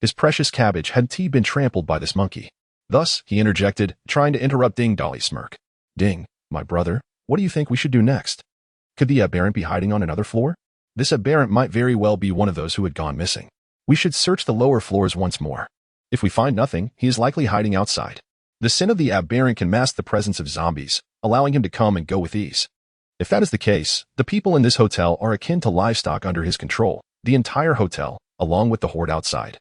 his precious cabbage had been trampled by this monkey. Thus, he interjected, trying to interrupt Ding Dali's smirk. Ding, my brother, what do you think we should do next? Could the aberrant be hiding on another floor? This aberrant might very well be one of those who had gone missing. We should search the lower floors once more. If we find nothing, he is likely hiding outside. The sin of the aberrant can mask the presence of zombies, allowing him to come and go with ease. If that is the case, the people in this hotel are akin to livestock under his control. The entire hotel, along with the horde outside,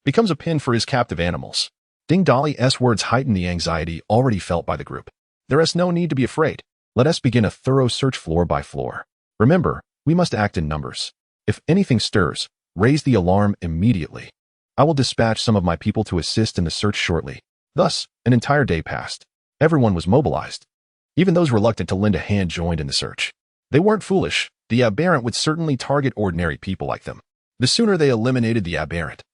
becomes a pen for his captive animals. Ding Dali's words heightened the anxiety already felt by the group. There is no need to be afraid. Let us begin a thorough search floor by floor. Remember, we must act in numbers. If anything stirs, raise the alarm immediately. I will dispatch some of my people to assist in the search shortly. Thus, an entire day passed. Everyone was mobilized. Even those reluctant to lend a hand joined in the search. They weren't foolish. The aberrant would certainly target ordinary people like them. The sooner they eliminated the aberrant,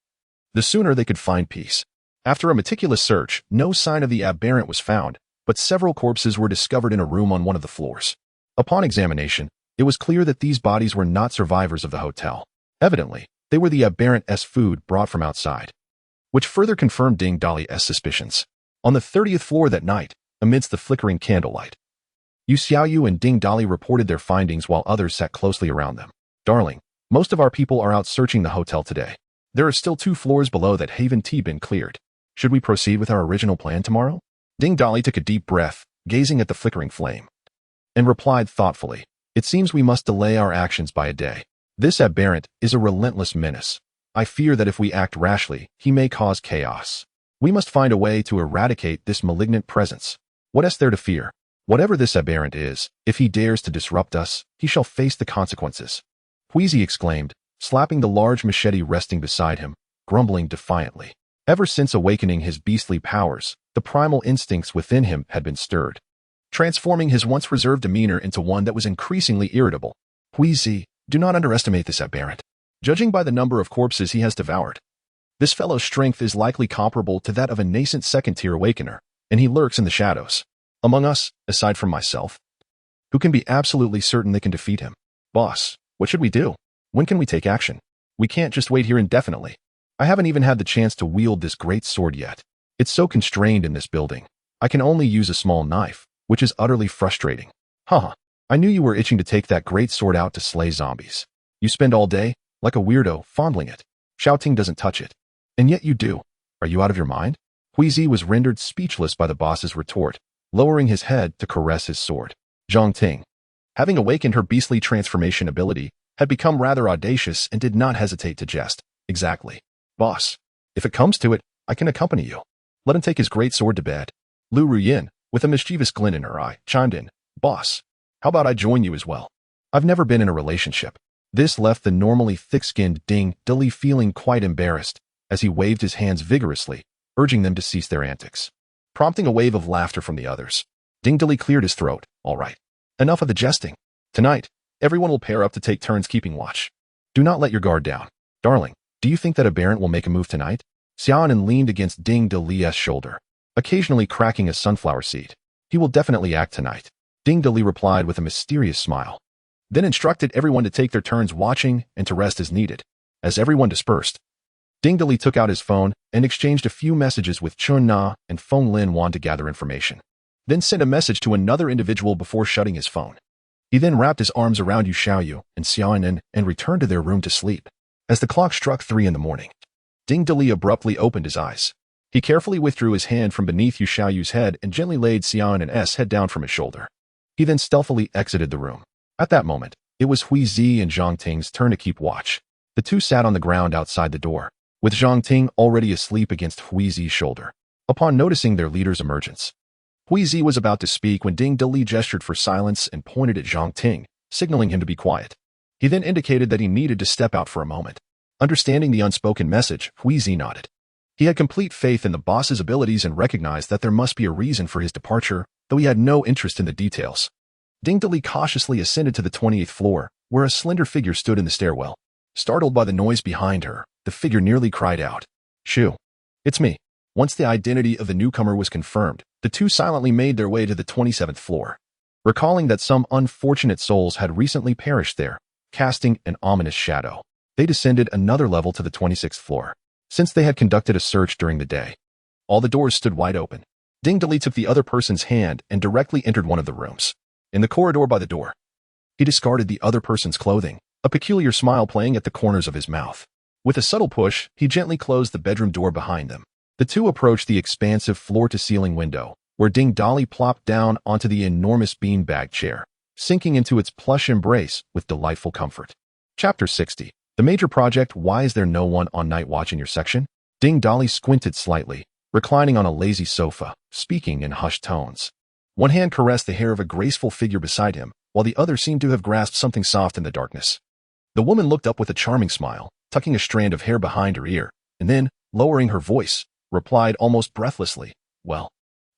the sooner they could find peace. After a meticulous search, no sign of the aberrant was found, but several corpses were discovered in a room on one of the floors. Upon examination, it was clear that these bodies were not survivors of the hotel. Evidently, they were the aberrant's food brought from outside, which further confirmed Ding Dali's suspicions. On the 30th floor that night, amidst the flickering candlelight, Yu Xiaoyu and Ding Dali reported their findings while others sat closely around them. Darling, most of our people are out searching the hotel today. There are still 2 floors below that haven't been cleared. Should we proceed with our original plan tomorrow? Ding Dali took a deep breath, gazing at the flickering flame, and replied thoughtfully, It seems we must delay our actions by a day. This aberrant is a relentless menace. I fear that if we act rashly, he may cause chaos. We must find a way to eradicate this malignant presence. What is there to fear? Whatever this aberrant is, if he dares to disrupt us, he shall face the consequences. Huizi exclaimed, slapping the large machete resting beside him, grumbling defiantly. Ever since awakening his beastly powers, the primal instincts within him had been stirred, transforming his once reserved demeanor into one that was increasingly irritable. Huizi, do not underestimate this aberrant. Judging by the number of corpses he has devoured, this fellow's strength is likely comparable to that of a nascent second-tier awakener, and he lurks in the shadows. Among us, aside from myself, who can be absolutely certain they can defeat him? Boss, what should we do? When can we take action? We can't just wait here indefinitely. I haven't even had the chance to wield this great sword yet. It's so constrained in this building. I can only use a small knife, which is utterly frustrating. Haha, I knew you were itching to take that great sword out to slay zombies. You spend all day, like a weirdo, fondling it. Xiaoting doesn't touch it. And yet you do. Are you out of your mind? Huizi was rendered speechless by the boss's retort, lowering his head to caress his sword. Zhang Ting, having awakened her beastly transformation ability, had become rather audacious and did not hesitate to jest. Exactly. Boss, if it comes to it, I can accompany you. Let him take his great sword to bed. Lu Ruyin, with a mischievous glint in her eye, chimed in. Boss, how about I join you as well? I've never been in a relationship. This left the normally thick-skinned Ding Dali feeling quite embarrassed, as he waved his hands vigorously, urging them to cease their antics, prompting a wave of laughter from the others. Ding Dali cleared his throat. All right. Enough of the jesting. Tonight, everyone will pair up to take turns keeping watch. Do not let your guard down. Darling, do you think that aberrant will make a move tonight? Xiaonan leaned against Ding Dali's shoulder, occasionally cracking a sunflower seed. He will definitely act tonight. Ding Dali replied with a mysterious smile, then instructed everyone to take their turns watching and to rest as needed. As everyone dispersed, Ding Dali took out his phone and exchanged a few messages with Chun Na and Feng Lin Wan to gather information, then sent a message to another individual before shutting his phone. He then wrapped his arms around Yu Xiaoyu and Xiaonan and returned to their room to sleep. As the clock struck 3 in the morning, Ding Dali abruptly opened his eyes. He carefully withdrew his hand from beneath Yu Xiaoyu's head and gently laid Xiaonan's head down from his shoulder. He then stealthily exited the room. At that moment, it was Huizi and Zhang Ting's turn to keep watch. The two sat on the ground outside the door, with Zhang Ting already asleep against Huizi's shoulder. Upon noticing their leader's emergence, Huizi was about to speak when Ding Dali gestured for silence and pointed at Zhang Ting, signaling him to be quiet. He then indicated that he needed to step out for a moment. Understanding the unspoken message, Huizi nodded. He had complete faith in the boss's abilities and recognized that there must be a reason for his departure, though he had no interest in the details. Ding Dali cautiously ascended to the 28th floor, where a slender figure stood in the stairwell. Startled by the noise behind her, the figure nearly cried out, "Shoo! It's me. Once the identity of the newcomer was confirmed, the two silently made their way to the 27th floor. Recalling that some unfortunate souls had recently perished there, casting an ominous shadow, they descended another level to the 26th floor. Since they had conducted a search during the day, all the doors stood wide open. Ding-Dali took the other person's hand and directly entered one of the rooms. In the corridor by the door, he discarded the other person's clothing, a peculiar smile playing at the corners of his mouth. With a subtle push, he gently closed the bedroom door behind them. The two approached the expansive floor-to-ceiling window, where Ding-Dali plopped down onto the enormous beanbag chair, sinking into its plush embrace with delightful comfort. Chapter 60. The major project. Why is there no one on night watch in your section? Ding-Dali squinted slightly, reclining on a lazy sofa, speaking in hushed tones. One hand caressed the hair of a graceful figure beside him, while the other seemed to have grasped something soft in the darkness. The woman looked up with a charming smile, tucking a strand of hair behind her ear, and then, lowering her voice, replied almost breathlessly, "Well,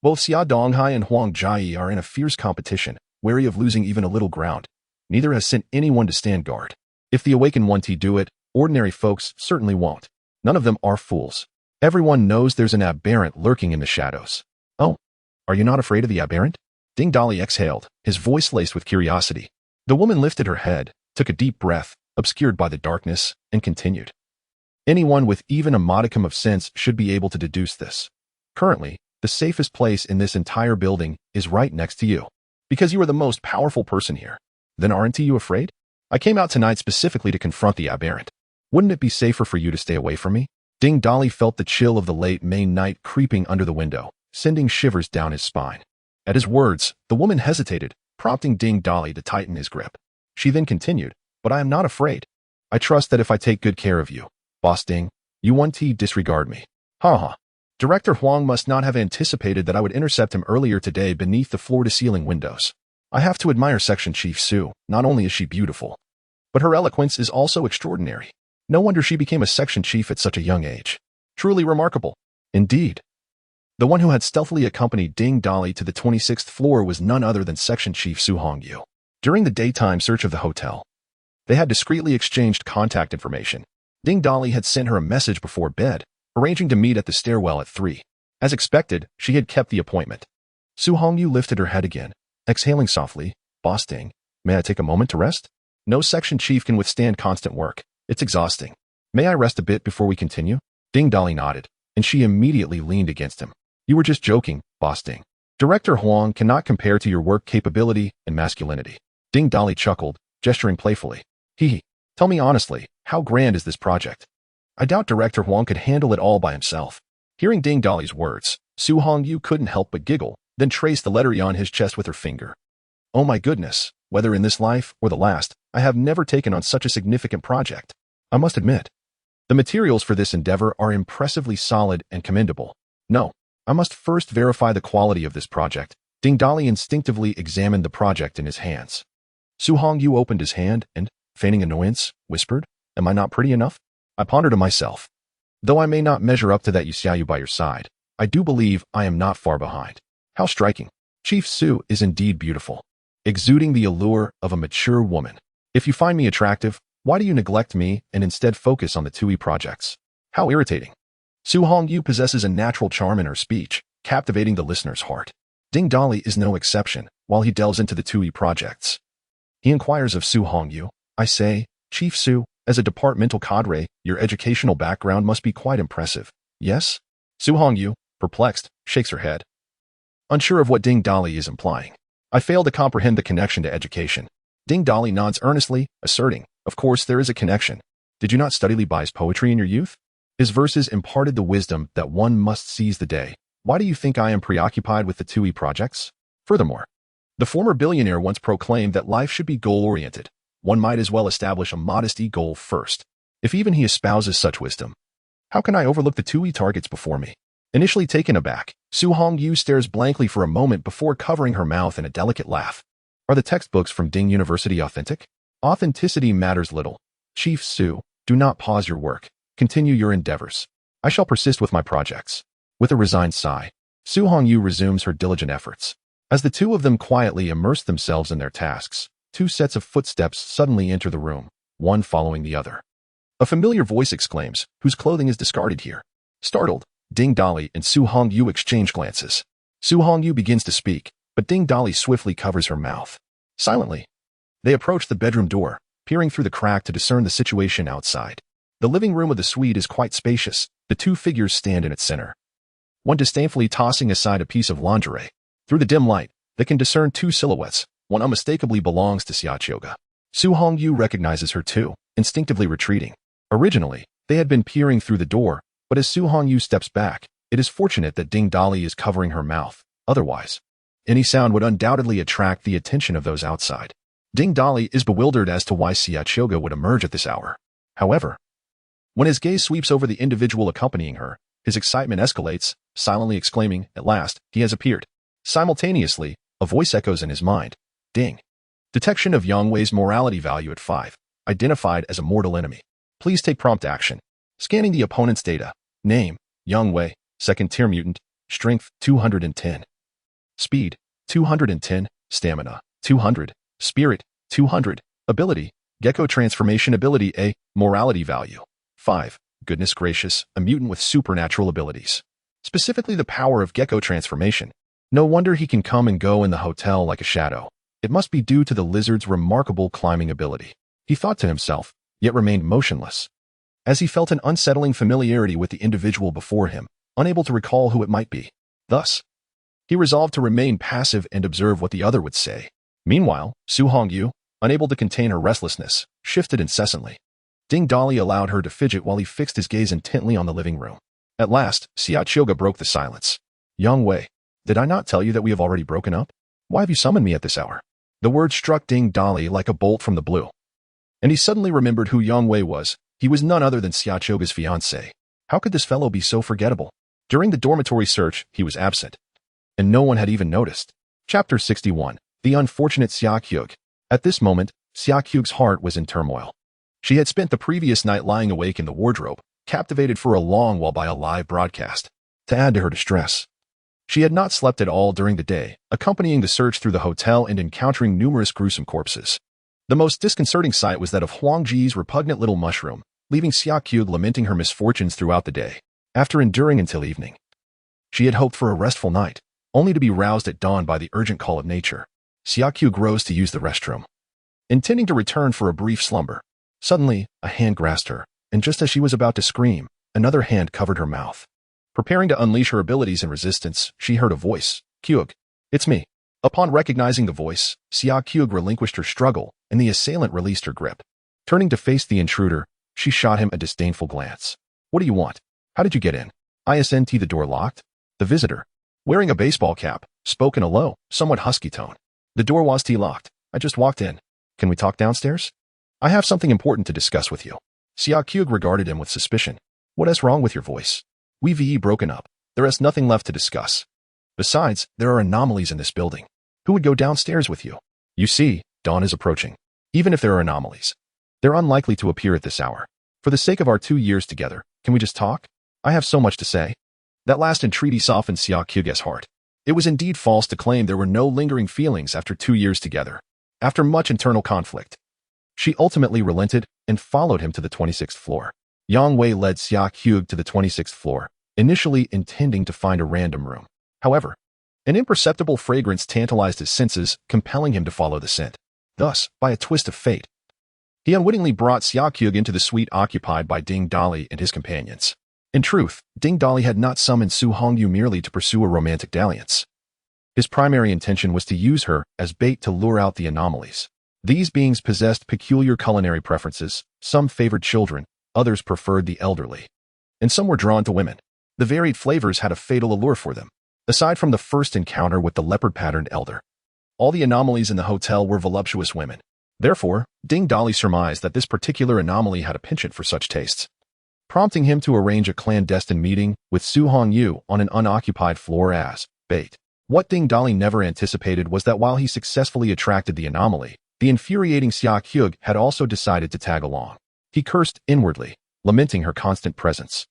both Xia Donghai and Huang Jai are in a fierce competition, wary of losing even a little ground. Neither has sent anyone to stand guard. If the awakened one do it, ordinary folks certainly won't. None of them are fools. Everyone knows there's an aberrant lurking in the shadows." "Oh, are you not afraid of the aberrant?" Ding-Dali exhaled, his voice laced with curiosity. The woman lifted her head, took a deep breath, obscured by the darkness, and continued. "Anyone with even a modicum of sense should be able to deduce this. Currently, the safest place in this entire building is right next to you, because you are the most powerful person here. Then aren't you afraid? I came out tonight specifically to confront the aberrant. Wouldn't it be safer for you to stay away from me?" Ding-Dali felt the chill of the late May night creeping under the window, sending shivers down his spine. At his words, the woman hesitated, prompting Ding-Dali to tighten his grip. She then continued, "But I am not afraid. I trust that if I take good care of you, Boss Ding, you won't disregard me." Ha. Director Huang must not have anticipated that I would intercept him earlier today beneath the floor-to-ceiling windows. I have to admire Section Chief Su. Not only is she beautiful, but her eloquence is also extraordinary. No wonder she became a section chief at such a young age. Truly remarkable. Indeed. The one who had stealthily accompanied Ding-Dali to the 26th floor was none other than Section Chief Su Hongyu. During the daytime search of the hotel, they had discreetly exchanged contact information. Ding-Dali had sent her a message before bed, arranging to meet at the stairwell at 3. As expected, she had kept the appointment. Su Hongyu lifted her head again, exhaling softly. "Boss Ding, may I take a moment to rest? No section chief can withstand constant work. It's exhausting. May I rest a bit before we continue?" Ding-Dali nodded, and she immediately leaned against him. "You were just joking, Boss Ding. Director Huang cannot compare to your work capability and masculinity." Ding-Dali chuckled, gesturing playfully. "Hee. Tell me honestly, how grand is this project? I doubt Director Huang could handle it all by himself." Hearing Ding-Dali's words, Su Hongyu couldn't help but giggle, then traced the letter E on his chest with her finger. "Oh my goodness, whether in this life or the last, I have never taken on such a significant project. I must admit, the materials for this endeavor are impressively solid and commendable. No, I must first verify the quality of this project." Ding-Dali instinctively examined the project in his hands. Su Hongyu opened his hand and, feigning annoyance, whispered, "Am I not pretty enough?" I pondered to myself. Though I may not measure up to that Yu by your side, I do believe I am not far behind. How striking. Chief Su is indeed beautiful, exuding the allure of a mature woman. If you find me attractive, why do you neglect me and instead focus on the 2E projects? How irritating. Su Hongyu possesses a natural charm in her speech, captivating the listener's heart. Ding-Dali is no exception while he delves into the 2E projects. He inquires of Su Hongyu, "I say, Chief Su, as a departmental cadre, your educational background must be quite impressive. Yes?" Su Hongyu, perplexed, shakes her head, unsure of what Ding-Dali is implying. "I fail to comprehend the connection to education." Ding-Dali nods earnestly, asserting, "Of course there is a connection. Did you not study Li Bai's poetry in your youth? His verses imparted the wisdom that one must seize the day. Why do you think I am preoccupied with the 2E projects? Furthermore, the former billionaire once proclaimed that life should be goal-oriented. One might as well establish a modest goal first. If even he espouses such wisdom, how can I overlook the 2E targets before me?" Initially taken aback, Su Hongyu stares blankly for a moment before covering her mouth in a delicate laugh. "Are the textbooks from Ding University authentic?" "Authenticity matters little. Chief Su, do not pause your work. Continue your endeavors. I shall persist with my projects." With a resigned sigh, Su Hongyu resumes her diligent efforts. As the two of them quietly immerse themselves in their tasks, 2 sets of footsteps suddenly enter the room, one following the other. A familiar voice exclaims, "Whose clothing is discarded here?" Startled, Ding Dali and Su Hongyu exchange glances. Su Hongyu begins to speak, but Ding Dali swiftly covers her mouth. Silently, they approach the bedroom door, peering through the crack to discern the situation outside. The living room of the suite is quite spacious. The two figures stand in its center, one disdainfully tossing aside a piece of lingerie. Through the dim light, they can discern two silhouettes. One unmistakably belongs to Xiaoqiuge. Su Hongyu recognizes her too, instinctively retreating. Originally, they had been peering through the door, but as Su Hongyu steps back, it is fortunate that Ding Dali is covering her mouth. Otherwise, any sound would undoubtedly attract the attention of those outside. Ding Dali is bewildered as to why Xiaoqiuge would emerge at this hour. However, when his gaze sweeps over the individual accompanying her, his excitement escalates, silently exclaiming, "At last, he has appeared." Simultaneously, a voice echoes in his mind. Ding. Detection of Yang Wei's morality value at 5. Identified as a mortal enemy. Please take prompt action. Scanning the opponent's data. Name, Yang Wei, second-tier mutant, strength, 210. Speed, 210, stamina, 200, spirit, 200, ability, Gecko transformation ability A, morality value, 5. Goodness gracious, a mutant with supernatural abilities. Specifically the power of Gecko transformation. No wonder he can come and go in the hotel like a shadow. It must be due to the lizard's remarkable climbing ability. He thought to himself, yet remained motionless, as he felt an unsettling familiarity with the individual before him, unable to recall who it might be. Thus, he resolved to remain passive and observe what the other would say. Meanwhile, Su Hongyu, unable to contain her restlessness, shifted incessantly. Ding Dali allowed her to fidget while he fixed his gaze intently on the living room. At last, Xiaoqiuge broke the silence. Yang Wei, did I not tell you that we have already broken up? Why have you summoned me at this hour? The word struck Ding Dali like a bolt from the blue, and he suddenly remembered who Yang Wei was. He was none other than Xiaoqiuge's fiancée. How could this fellow be so forgettable? During the dormitory search, he was absent, and no one had even noticed. Chapter 61. The unfortunate Xiaoqiuge. At this moment, Xiaoqiuge's heart was in turmoil. She had spent the previous night lying awake in the wardrobe, captivated for a long while by a live broadcast. To add to her distress, she had not slept at all during the day, accompanying the search through the hotel and encountering numerous gruesome corpses. The most disconcerting sight was that of Huangji's repugnant little mushroom, leaving Xiaoqiuge lamenting her misfortunes throughout the day. After enduring until evening, she had hoped for a restful night, only to be roused at dawn by the urgent call of nature. Xiaoqiuge rose to use the restroom, intending to return for a brief slumber. Suddenly, a hand grasped her, and just as she was about to scream, another hand covered her mouth. Preparing to unleash her abilities in resistance, she heard a voice. "Qiuge, it's me." Upon recognizing the voice, Xiaoqiuge relinquished her struggle, and the assailant released her grip. Turning to face the intruder, she shot him a disdainful glance. "What do you want? How did you get in?" "Isn't the door locked?" The visitor, wearing a baseball cap, spoke in a low, somewhat husky tone. "The door was locked. I just walked in. Can we talk downstairs? I have something important to discuss with you." Xiaoqiuge regarded him with suspicion. "What is wrong with your voice? We've broken up. There is nothing left to discuss. Besides, there are anomalies in this building. Who would go downstairs with you? You see, dawn is approaching. Even if there are anomalies, they're unlikely to appear at this hour. For the sake of our 2 years together, can we just talk? I have so much to say." That last entreaty softened Xiaoqiuge's heart. It was indeed false to claim there were no lingering feelings after 2 years together. After much internal conflict, she ultimately relented and followed him to the 26th floor. Yang Wei led Xiaoqiuge to the 26th floor, initially intending to find a random room. However, an imperceptible fragrance tantalized his senses, compelling him to follow the scent. Thus, by a twist of fate, he unwittingly brought Xiaoqiuge into the suite occupied by Ding Dali and his companions. In truth, Ding Dali had not summoned Su Hongyu merely to pursue a romantic dalliance. His primary intention was to use her as bait to lure out the anomalies. These beings possessed peculiar culinary preferences. Some favored children, others preferred the elderly, and some were drawn to women. The varied flavors had a fatal allure for them. Aside from the first encounter with the leopard-patterned elder, all the anomalies in the hotel were voluptuous women. Therefore, Ding Dali surmised that this particular anomaly had a penchant for such tastes, prompting him to arrange a clandestine meeting with Su Hongyu on an unoccupied floor as bait. What Ding Dali never anticipated was that while he successfully attracted the anomaly, the infuriating Xiaoqiuge had also decided to tag along. He cursed inwardly, lamenting her constant presence.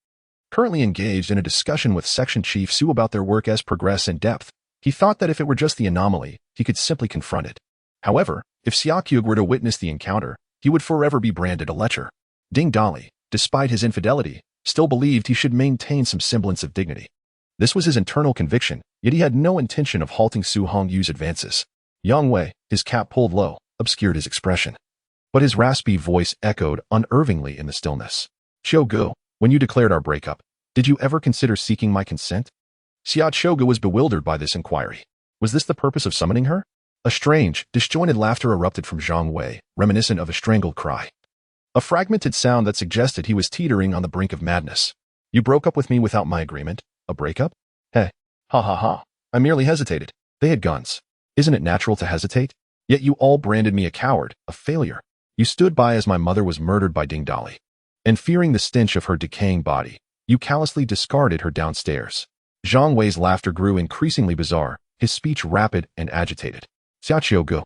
Currently engaged in a discussion with Section Chief Su about their work as progress in depth, he thought that if it were just the anomaly, he could simply confront it. However, if Xiaoqiuge were to witness the encounter, he would forever be branded a lecher. Ding Dali, despite his infidelity, still believed he should maintain some semblance of dignity. This was his internal conviction, yet he had no intention of halting Su Hongyu's advances. Yang Wei, his cap pulled low, obscured his expression. But his raspy voice echoed unervingly in the stillness. Xiaogu, when you declared our breakup, did you ever consider seeking my consent? Xia Xiaogu was bewildered by this inquiry. Was this the purpose of summoning her? A strange, disjointed laughter erupted from Zhang Wei, reminiscent of a strangled cry. A fragmented sound that suggested he was teetering on the brink of madness. You broke up with me without my agreement? A breakup? Hey. Ha ha ha. I merely hesitated. They had guns. Isn't it natural to hesitate? Yet you all branded me a coward, a failure. You stood by as my mother was murdered by Ding Dali. And fearing the stench of her decaying body, you callously discarded her downstairs. Zhang Wei's laughter grew increasingly bizarre, his speech rapid and agitated. Xia Qiugu,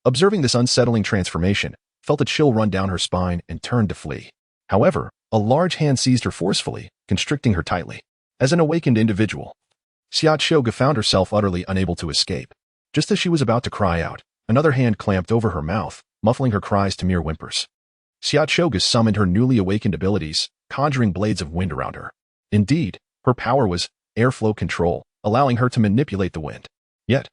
observing this unsettling transformation, felt a chill run down her spine and turned to flee. However, a large hand seized her forcefully, constricting her tightly. As an awakened individual, Xia Qiugu found herself utterly unable to escape. Just as she was about to cry out, another hand clamped over her mouth, muffling her cries to mere whimpers. Xia Qiugu summoned her newly awakened abilities, conjuring blades of wind around her. Indeed, her power was airflow control, allowing her to manipulate the wind. Yet,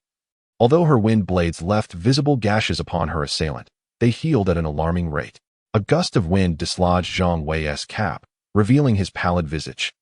although her wind blades left visible gashes upon her assailant, they healed at an alarming rate. A gust of wind dislodged Zhang Wei's cap, revealing his pallid visage.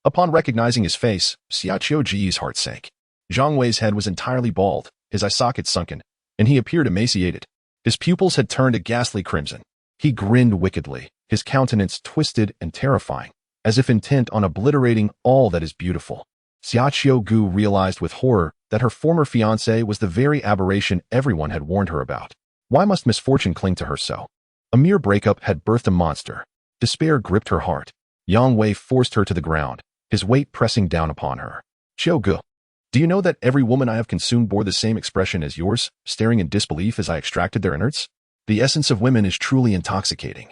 Upon recognizing his face, Xia Qiugu's heart sank. Zhang Wei's head was entirely bald, his eye socket sunken, and he appeared emaciated. His pupils had turned a ghastly crimson. He grinned wickedly, his countenance twisted and terrifying, as if intent on obliterating all that is beautiful. Xia Qiugu realized with horror that her former fiancé was the very aberration everyone had warned her about. Why must misfortune cling to her so? A mere breakup had birthed a monster. Despair gripped her heart. Yang Wei forced her to the ground, his weight pressing down upon her. Qiugu, do you know that every woman I have consumed bore the same expression as yours, staring in disbelief as I extracted their innards? The essence of women is truly intoxicating.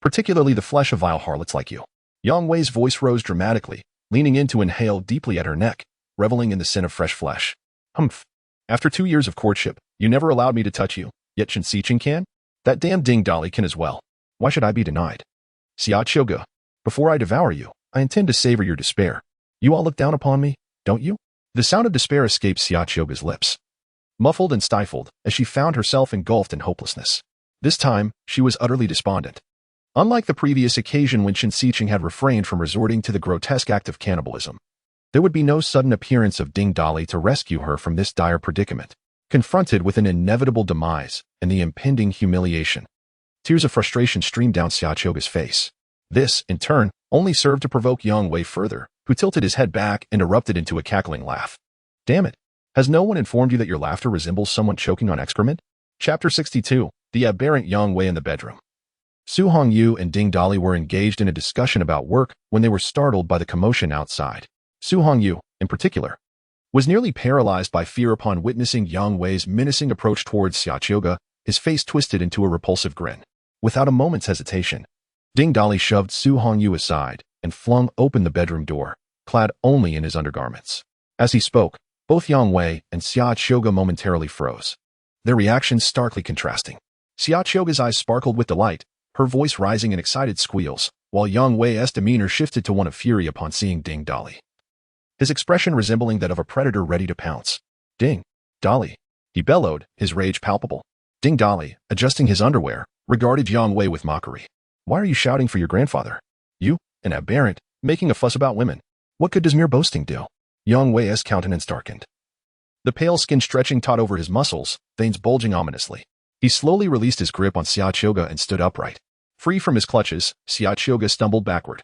Particularly the flesh of vile harlots like you. Yang Wei's voice rose dramatically, leaning in to inhale deeply at her neck, reveling in the scent of fresh flesh. Humph. After 2 years of courtship, you never allowed me to touch you, yet Shen Xiqing can? That damn Ding Dali can as well. Why should I be denied? Xia Qiugu, before I devour you, I intend to savor your despair. You all look down upon me, don't you? The sound of despair escaped Xia Qiugu's lips, muffled and stifled, as she found herself engulfed in hopelessness. This time, she was utterly despondent. Unlike the previous occasion when Shen Xiqing had refrained from resorting to the grotesque act of cannibalism, there would be no sudden appearance of Ding Dali to rescue her from this dire predicament. Confronted with an inevitable demise and the impending humiliation, tears of frustration streamed down Xia Qiugu's face. This, in turn, only served to provoke Yang Wei further, who tilted his head back and erupted into a cackling laugh. Damn it! Has no one informed you that your laughter resembles someone choking on excrement? Chapter 62, The Aberrant Yang Wei in the Bedroom. Su Hongyu and Ding Dali were engaged in a discussion about work when they were startled by the commotion outside. Su Hongyu, in particular, was nearly paralyzed by fear upon witnessing Yang Wei's menacing approach towards Xia Qiugu, his face twisted into a repulsive grin. Without a moment's hesitation, Ding Dali shoved Su Hongyu aside and flung open the bedroom door, clad only in his undergarments. As he spoke, both Yang Wei and Xia Qiugu momentarily froze, their reactions starkly contrasting. Xia Qiugu's eyes sparkled with delight, her voice rising in excited squeals, while Yang Wei's demeanor shifted to one of fury upon seeing Ding Dali, his expression resembling that of a predator ready to pounce. Ding Dali, he bellowed, his rage palpable. Ding Dali, adjusting his underwear, regarded Yang Wei with mockery. Why are you shouting for your grandfather? You, an aberrant, making a fuss about women. What good does mere boasting do? Yang Wei's countenance darkened, the pale skin stretching taut over his muscles, veins bulging ominously. He slowly released his grip on Xia Qiugu and stood upright. Free from his clutches, Xia Qiugu stumbled backward,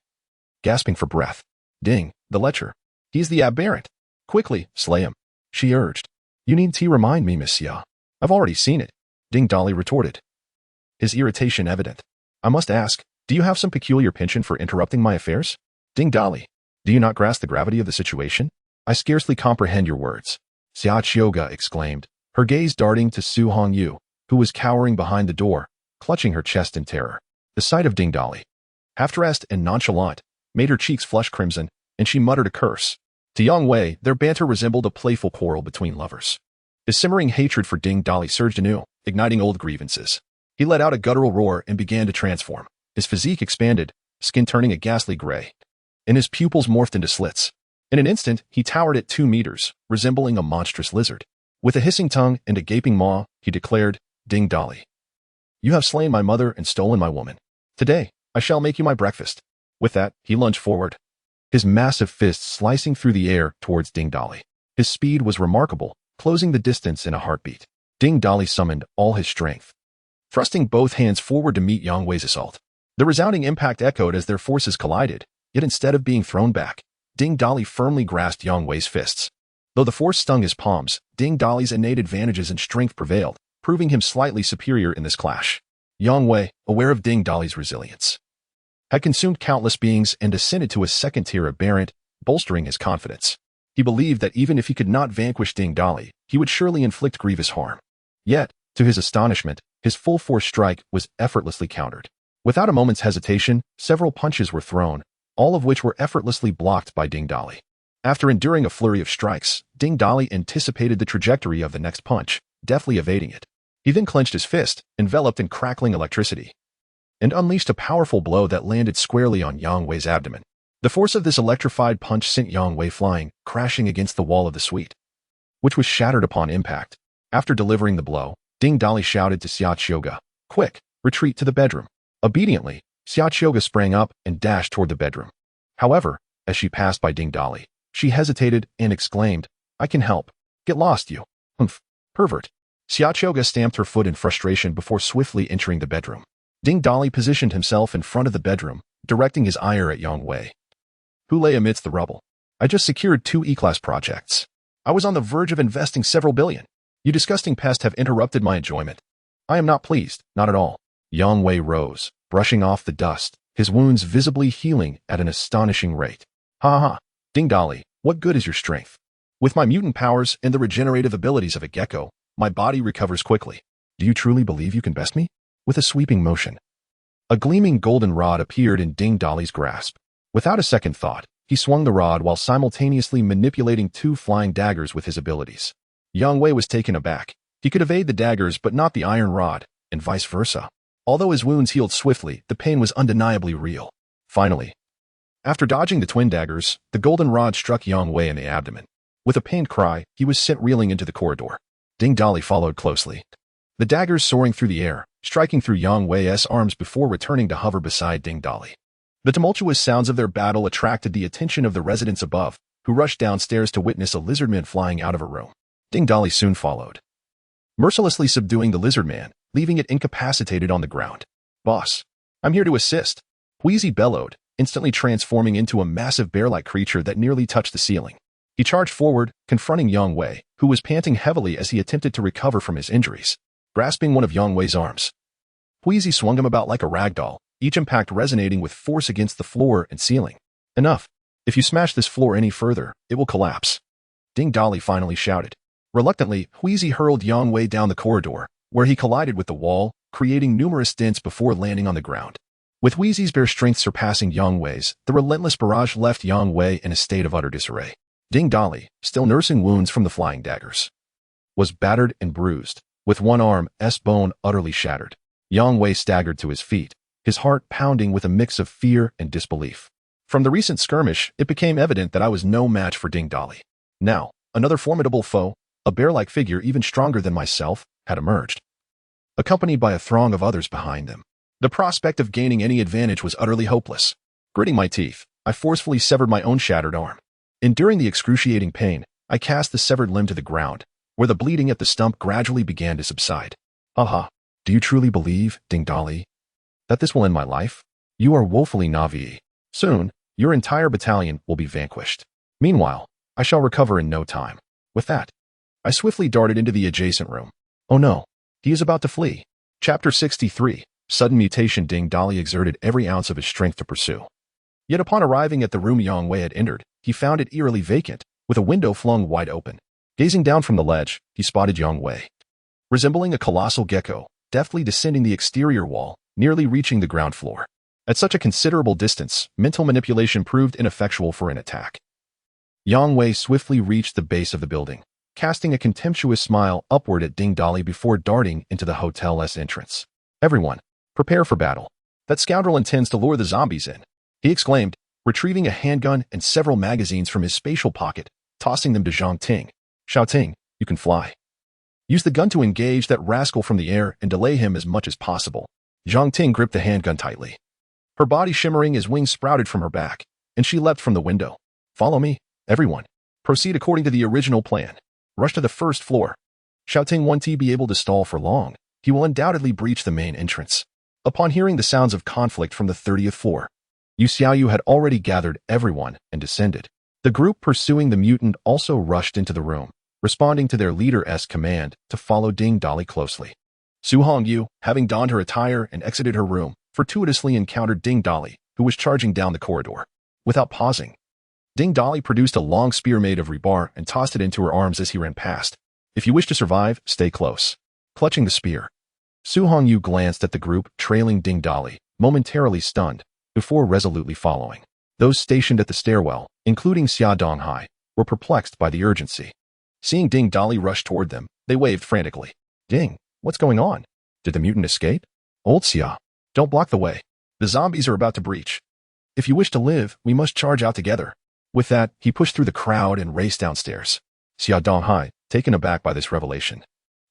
gasping for breath. Ding, the lecher. He's the aberrant. Quickly, slay him, she urged. You need to remind me, Miss Xia. I've already seen it, Ding Dali retorted, his irritation evident. I must ask, do you have some peculiar penchant for interrupting my affairs? Ding Dali, do you not grasp the gravity of the situation? I scarcely comprehend your words, Xia Qiugu exclaimed, her gaze darting to Su Hongyu, who was cowering behind the door, clutching her chest in terror. The sight of Ding Dali, half-dressed and nonchalant, made her cheeks flush crimson, and she muttered a curse. To Yang Wei, their banter resembled a playful quarrel between lovers. His simmering hatred for Ding Dali surged anew, igniting old grievances. He let out a guttural roar and began to transform. His physique expanded, skin turning a ghastly gray. and his pupils morphed into slits. In an instant, he towered at 2 meters, resembling a monstrous lizard. With a hissing tongue and a gaping maw, he declared, "Ding Dolly, you have slain my mother and stolen my woman. Today, I shall make you my breakfast." With that, he lunged forward, his massive fists slicing through the air towards Ding Dolly. His speed was remarkable, closing the distance in a heartbeat. Ding Dolly summoned all his strength, thrusting both hands forward to meet Yang Wei's assault. The resounding impact echoed as their forces collided, yet instead of being thrown back, Ding Dolly firmly grasped Yang Wei's fists. Though the force stung his palms, Ding Dolly's innate advantages and strength prevailed, proving him slightly superior in this clash. Yang Wei, aware of Ding Dolly's resilience, had consumed countless beings and ascended to a second-tier aberrant, bolstering his confidence. He believed that even if he could not vanquish Ding Dolly, he would surely inflict grievous harm. Yet, to his astonishment, his full-force strike was effortlessly countered. Without a moment's hesitation, several punches were thrown, all of which were effortlessly blocked by Ding Dolly. After enduring a flurry of strikes, Ding Dolly anticipated the trajectory of the next punch, deftly evading it. He then clenched his fist, enveloped in crackling electricity, and unleashed a powerful blow that landed squarely on Yang Wei's abdomen. The force of this electrified punch sent Yang Wei flying, crashing against the wall of the suite, which was shattered upon impact. After delivering the blow, Ding Dolly shouted to Xiaoqiuge, "Quick, retreat to the bedroom." Obediently, Xiaoqiuge sprang up and dashed toward the bedroom. However, as she passed by Ding Dolly, she hesitated and exclaimed, "I can help. Get lost, you pervert." Xiaoqiuge stamped her foot in frustration before swiftly entering the bedroom. Ding Dolly positioned himself in front of the bedroom, directing his ire at Yang Wei, who lay amidst the rubble. "I just secured 2 E-class projects. I was on the verge of investing several billion. You disgusting pest have interrupted my enjoyment. I am not pleased, not at all." Yang Wei rose, brushing off the dust, his wounds visibly healing at an astonishing rate. "Ha ha ha, Ding Dolly, what good is your strength? With my mutant powers and the regenerative abilities of a gecko, my body recovers quickly. Do you truly believe you can best me?" With a sweeping motion, a gleaming golden rod appeared in Ding Dolly's grasp. Without a second thought, he swung the rod while simultaneously manipulating 2 flying daggers with his abilities. Yang Wei was taken aback. He could evade the daggers but not the iron rod, and vice versa. Although his wounds healed swiftly, the pain was undeniably real. Finally, after dodging the twin daggers, the golden rod struck Yang Wei in the abdomen. With a pained cry, he was sent reeling into the corridor. Ding Dolly followed closely, the daggers soaring through the air, striking through Yang Wei's arms before returning to hover beside Ding Dolly. The tumultuous sounds of their battle attracted the attention of the residents above, who rushed downstairs to witness a lizardman flying out of a room. Ding Dolly soon followed, mercilessly subduing the lizardman, leaving it incapacitated on the ground. "Boss, I'm here to assist," Wheezy bellowed, instantly transforming into a massive bear-like creature that nearly touched the ceiling. He charged forward, confronting Yang Wei, who was panting heavily as he attempted to recover from his injuries. Grasping one of Yang Wei's arms, Wheezy swung him about like a rag doll, each impact resonating with force against the floor and ceiling. "Enough. If you smash this floor any further, it will collapse," Ding Dolly finally shouted. Reluctantly, Wheezy hurled Yang Wei down the corridor, where he collided with the wall, creating numerous dents before landing on the ground. With Wheezy's bare strength surpassing Yang Wei's, the relentless barrage left Yang Wei in a state of utter disarray. Ding Dolly, still nursing wounds from the flying daggers, was battered and bruised, with one arm's bone utterly shattered. Yang Wei staggered to his feet, his heart pounding with a mix of fear and disbelief. From the recent skirmish, it became evident that I was no match for Ding Dolly. Now, another formidable foe, a bear-like figure even stronger than myself, had emerged, accompanied by a throng of others behind them. The prospect of gaining any advantage was utterly hopeless. Gritting my teeth, I forcefully severed my own shattered arm. Enduring the excruciating pain, I cast the severed limb to the ground, where the bleeding at the stump gradually began to subside. "Aha, do you truly believe, Ding Dolly, that this will end my life? You are woefully naive. Soon, your entire battalion will be vanquished. Meanwhile, I shall recover in no time." With that, I swiftly darted into the adjacent room. Oh no, he is about to flee. Chapter 63, Sudden Mutation. Ding Dolly exerted every ounce of his strength to pursue. Yet upon arriving at the room Yang Wei had entered, he found it eerily vacant, with a window flung wide open. Gazing down from the ledge, he spotted Yang Wei, resembling a colossal gecko, deftly descending the exterior wall, nearly reaching the ground floor. At such a considerable distance, mental manipulation proved ineffectual for an attack. Yang Wei swiftly reached the base of the building, casting a contemptuous smile upward at Ding Dolly before darting into the hotel's entrance. "Everyone, prepare for battle. That scoundrel intends to lure the zombies in," he exclaimed, retrieving a handgun and several magazines from his spatial pocket, tossing them to Zhang Ting. Xiao Ting, you can fly. Use the gun to engage that rascal from the air and delay him as much as possible. Zhang Ting gripped the handgun tightly. Her body shimmering as wings sprouted from her back, and she leapt from the window. Follow me, everyone. Proceed according to the original plan. Rush to the first floor. Xiao Ting won't be able to stall for long. He will undoubtedly breach the main entrance. Upon hearing the sounds of conflict from the 30th floor, Yu Xiaoyu had already gathered everyone and descended. The group pursuing the mutant also rushed into the room, responding to their leader's command to follow Ding Dali closely. Su Hongyu, having donned her attire and exited her room, fortuitously encountered Ding Dali, who was charging down the corridor. Without pausing, Ding Dali produced a long spear made of rebar and tossed it into her arms as he ran past. If you wish to survive, stay close. Clutching the spear, Su Hongyu glanced at the group trailing Ding Dali, momentarily stunned, before resolutely following. Those stationed at the stairwell, including Xia Donghai, were perplexed by the urgency. Seeing Ding Dali rush toward them, they waved frantically. Ding, what's going on? Did the mutant escape? Old Xia, don't block the way. The zombies are about to breach. If you wish to live, we must charge out together. With that, he pushed through the crowd and raced downstairs. Xia Donghai, taken aback by this revelation,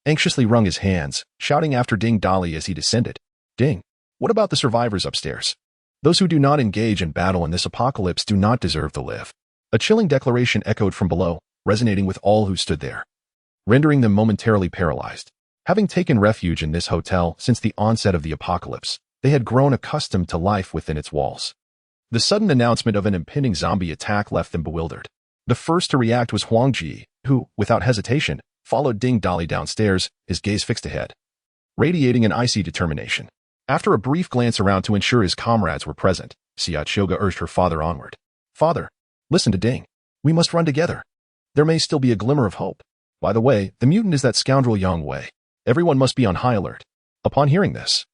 anxiously wrung his hands, shouting after Ding Dali as he descended. Ding, what about the survivors upstairs? Those who do not engage in battle in this apocalypse do not deserve to live. A chilling declaration echoed from below, resonating with all who stood there, rendering them momentarily paralyzed. Having taken refuge in this hotel since the onset of the apocalypse, they had grown accustomed to life within its walls. The sudden announcement of an impending zombie attack left them bewildered. The first to react was Huang Ji, who, without hesitation, followed Ding Dali downstairs, his gaze fixed ahead, radiating an icy determination. After a brief glance around to ensure his comrades were present, Xia Qiuge urged her father onward. Father, listen to Ding. We must run together. There may still be a glimmer of hope. By the way, the mutant is that scoundrel Yang Wei. Everyone must be on high alert. Upon hearing this,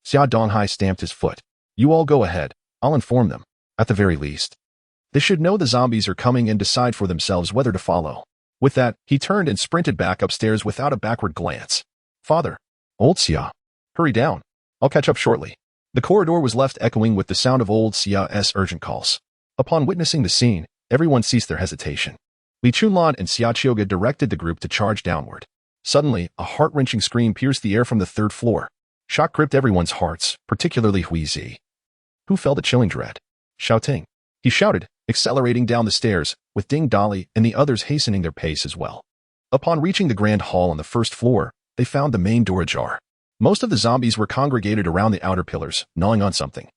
Xia Donghai stamped his foot. You all go ahead. I'll inform them. At the very least, they should know the zombies are coming and decide for themselves whether to follow. With that, he turned and sprinted back upstairs without a backward glance. Father, old Xia, hurry down. I'll catch up shortly. The corridor was left echoing with the sound of old Xia's urgent calls. Upon witnessing the scene, everyone ceased their hesitation. Li Chunlan and Xia Qiuge directed the group to charge downward. Suddenly, a heart-wrenching scream pierced the air from the third floor. Shock gripped everyone's hearts, particularly Hui Zi, who felt a chilling dread. Xiao Ting, he shouted, accelerating down the stairs, with Ding Dali and the others hastening their pace as well. Upon reaching the grand hall on the first floor, they found the main door ajar. Most of the zombies were congregated around the outer pillars, gnawing on something,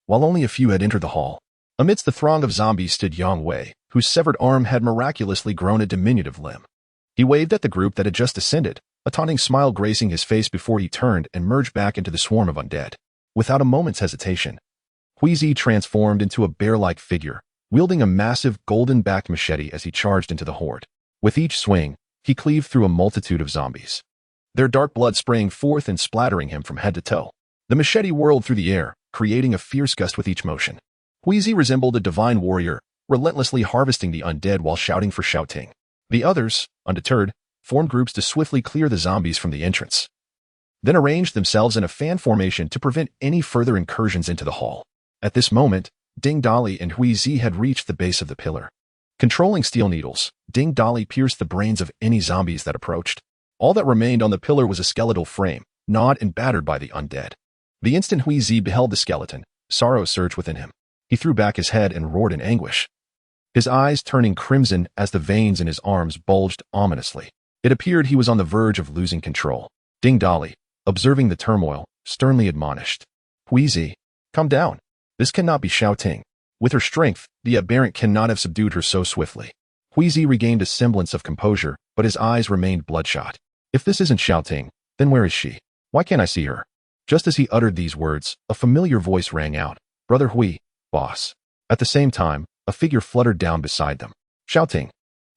while only a few had entered the hall. Amidst the throng of zombies stood Yang Wei, whose severed arm had miraculously grown a diminutive limb. He waved at the group that had just descended, a taunting smile gracing his face before he turned and merged back into the swarm of undead. Without a moment's hesitation, Hui Zi transformed into a bear-like figure, wielding a massive golden-backed machete as he charged into the horde. With each swing, he cleaved through a multitude of zombies, their dark blood spraying forth and splattering him from head to toe. The machete whirled through the air, creating a fierce gust with each motion. Hui Zi resembled a divine warrior, relentlessly harvesting the undead while shouting for Xiao Ting. The others, undeterred, formed groups to swiftly clear the zombies from the entrance, then arranged themselves in a fan formation to prevent any further incursions into the hall. At this moment, Ding Dali and Hui Zi had reached the base of the pillar. Controlling steel needles, Ding Dali pierced the brains of any zombies that approached. All that remained on the pillar was a skeletal frame, gnawed and battered by the undead. The instant Hui Zi beheld the skeleton, sorrow surged within him. He threw back his head and roared in anguish, his eyes turning crimson as the veins in his arms bulged ominously. It appeared he was on the verge of losing control. Ding Dali, observing the turmoil, sternly admonished. Hui Zi, calm down. This cannot be Xiao Ting. With her strength, the aberrant cannot have subdued her so swiftly. Hui Zi regained a semblance of composure, but his eyes remained bloodshot. If this isn't Xiao Ting, then where is she? Why can't I see her? Just as he uttered these words, a familiar voice rang out. Brother Hui, boss. At the same time, a figure fluttered down beside them. Xiao Ting.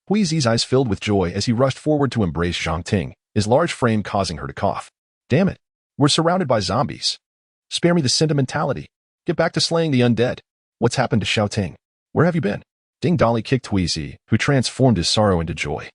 Hui Zi's eyes filled with joy as he rushed forward to embrace Zhang Ting, his large frame causing her to cough. Damn it. We're surrounded by zombies. Spare me the sentimentality. Get back to slaying the undead. What's happened to Xiao Ting? Where have you been? Ding Dali kicked Hui Zi, who transformed his sorrow into joy,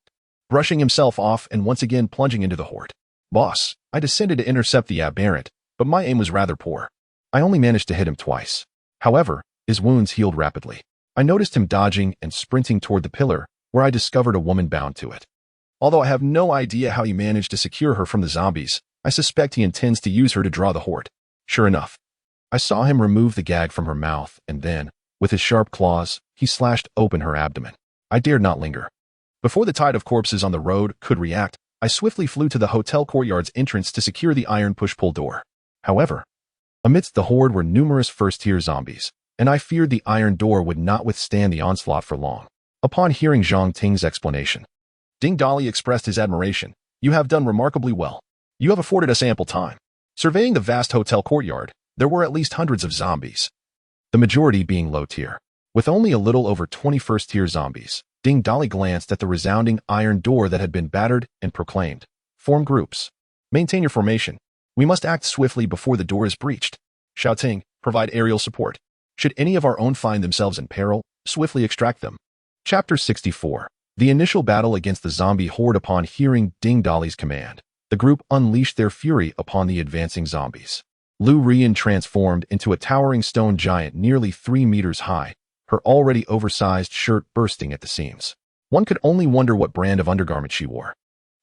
brushing himself off and once again plunging into the horde. Boss, I descended to intercept the aberrant, but my aim was rather poor. I only managed to hit him twice. However, His wounds healed rapidly. I noticed him dodging and sprinting toward the pillar, where I discovered a woman bound to it. Although I have no idea how he managed to secure her from the zombies, I suspect he intends to use her to draw the horde. Sure enough, I saw him remove the gag from her mouth, and then, with his sharp claws, he slashed open her abdomen. I dared not linger. Before the tide of corpses on the road could react, I swiftly flew to the hotel courtyard's entrance to secure the iron push-pull door. However, amidst the horde were numerous first-tier zombies, and I feared the iron door would not withstand the onslaught for long. Upon hearing Zhang Ting's explanation, Ding Dali expressed his admiration. "You have done remarkably well. You have afforded us ample time." Surveying the vast hotel courtyard, there were at least hundreds of zombies, the majority being low-tier. With only a little over 20 first-tier zombies, Ding Dali glanced at the resounding iron door that had been battered and proclaimed, "Form groups. Maintain your formation. We must act swiftly before the door is breached. Xiao Ting, provide aerial support. Should any of our own find themselves in peril, swiftly extract them." Chapter 64. The initial battle against the zombie horde. Upon hearing Ding Dali's command, the group unleashed their fury upon the advancing zombies. Lu Rian transformed into a towering stone giant nearly 3 meters high, her already oversized shirt bursting at the seams. One could only wonder what brand of undergarment she wore,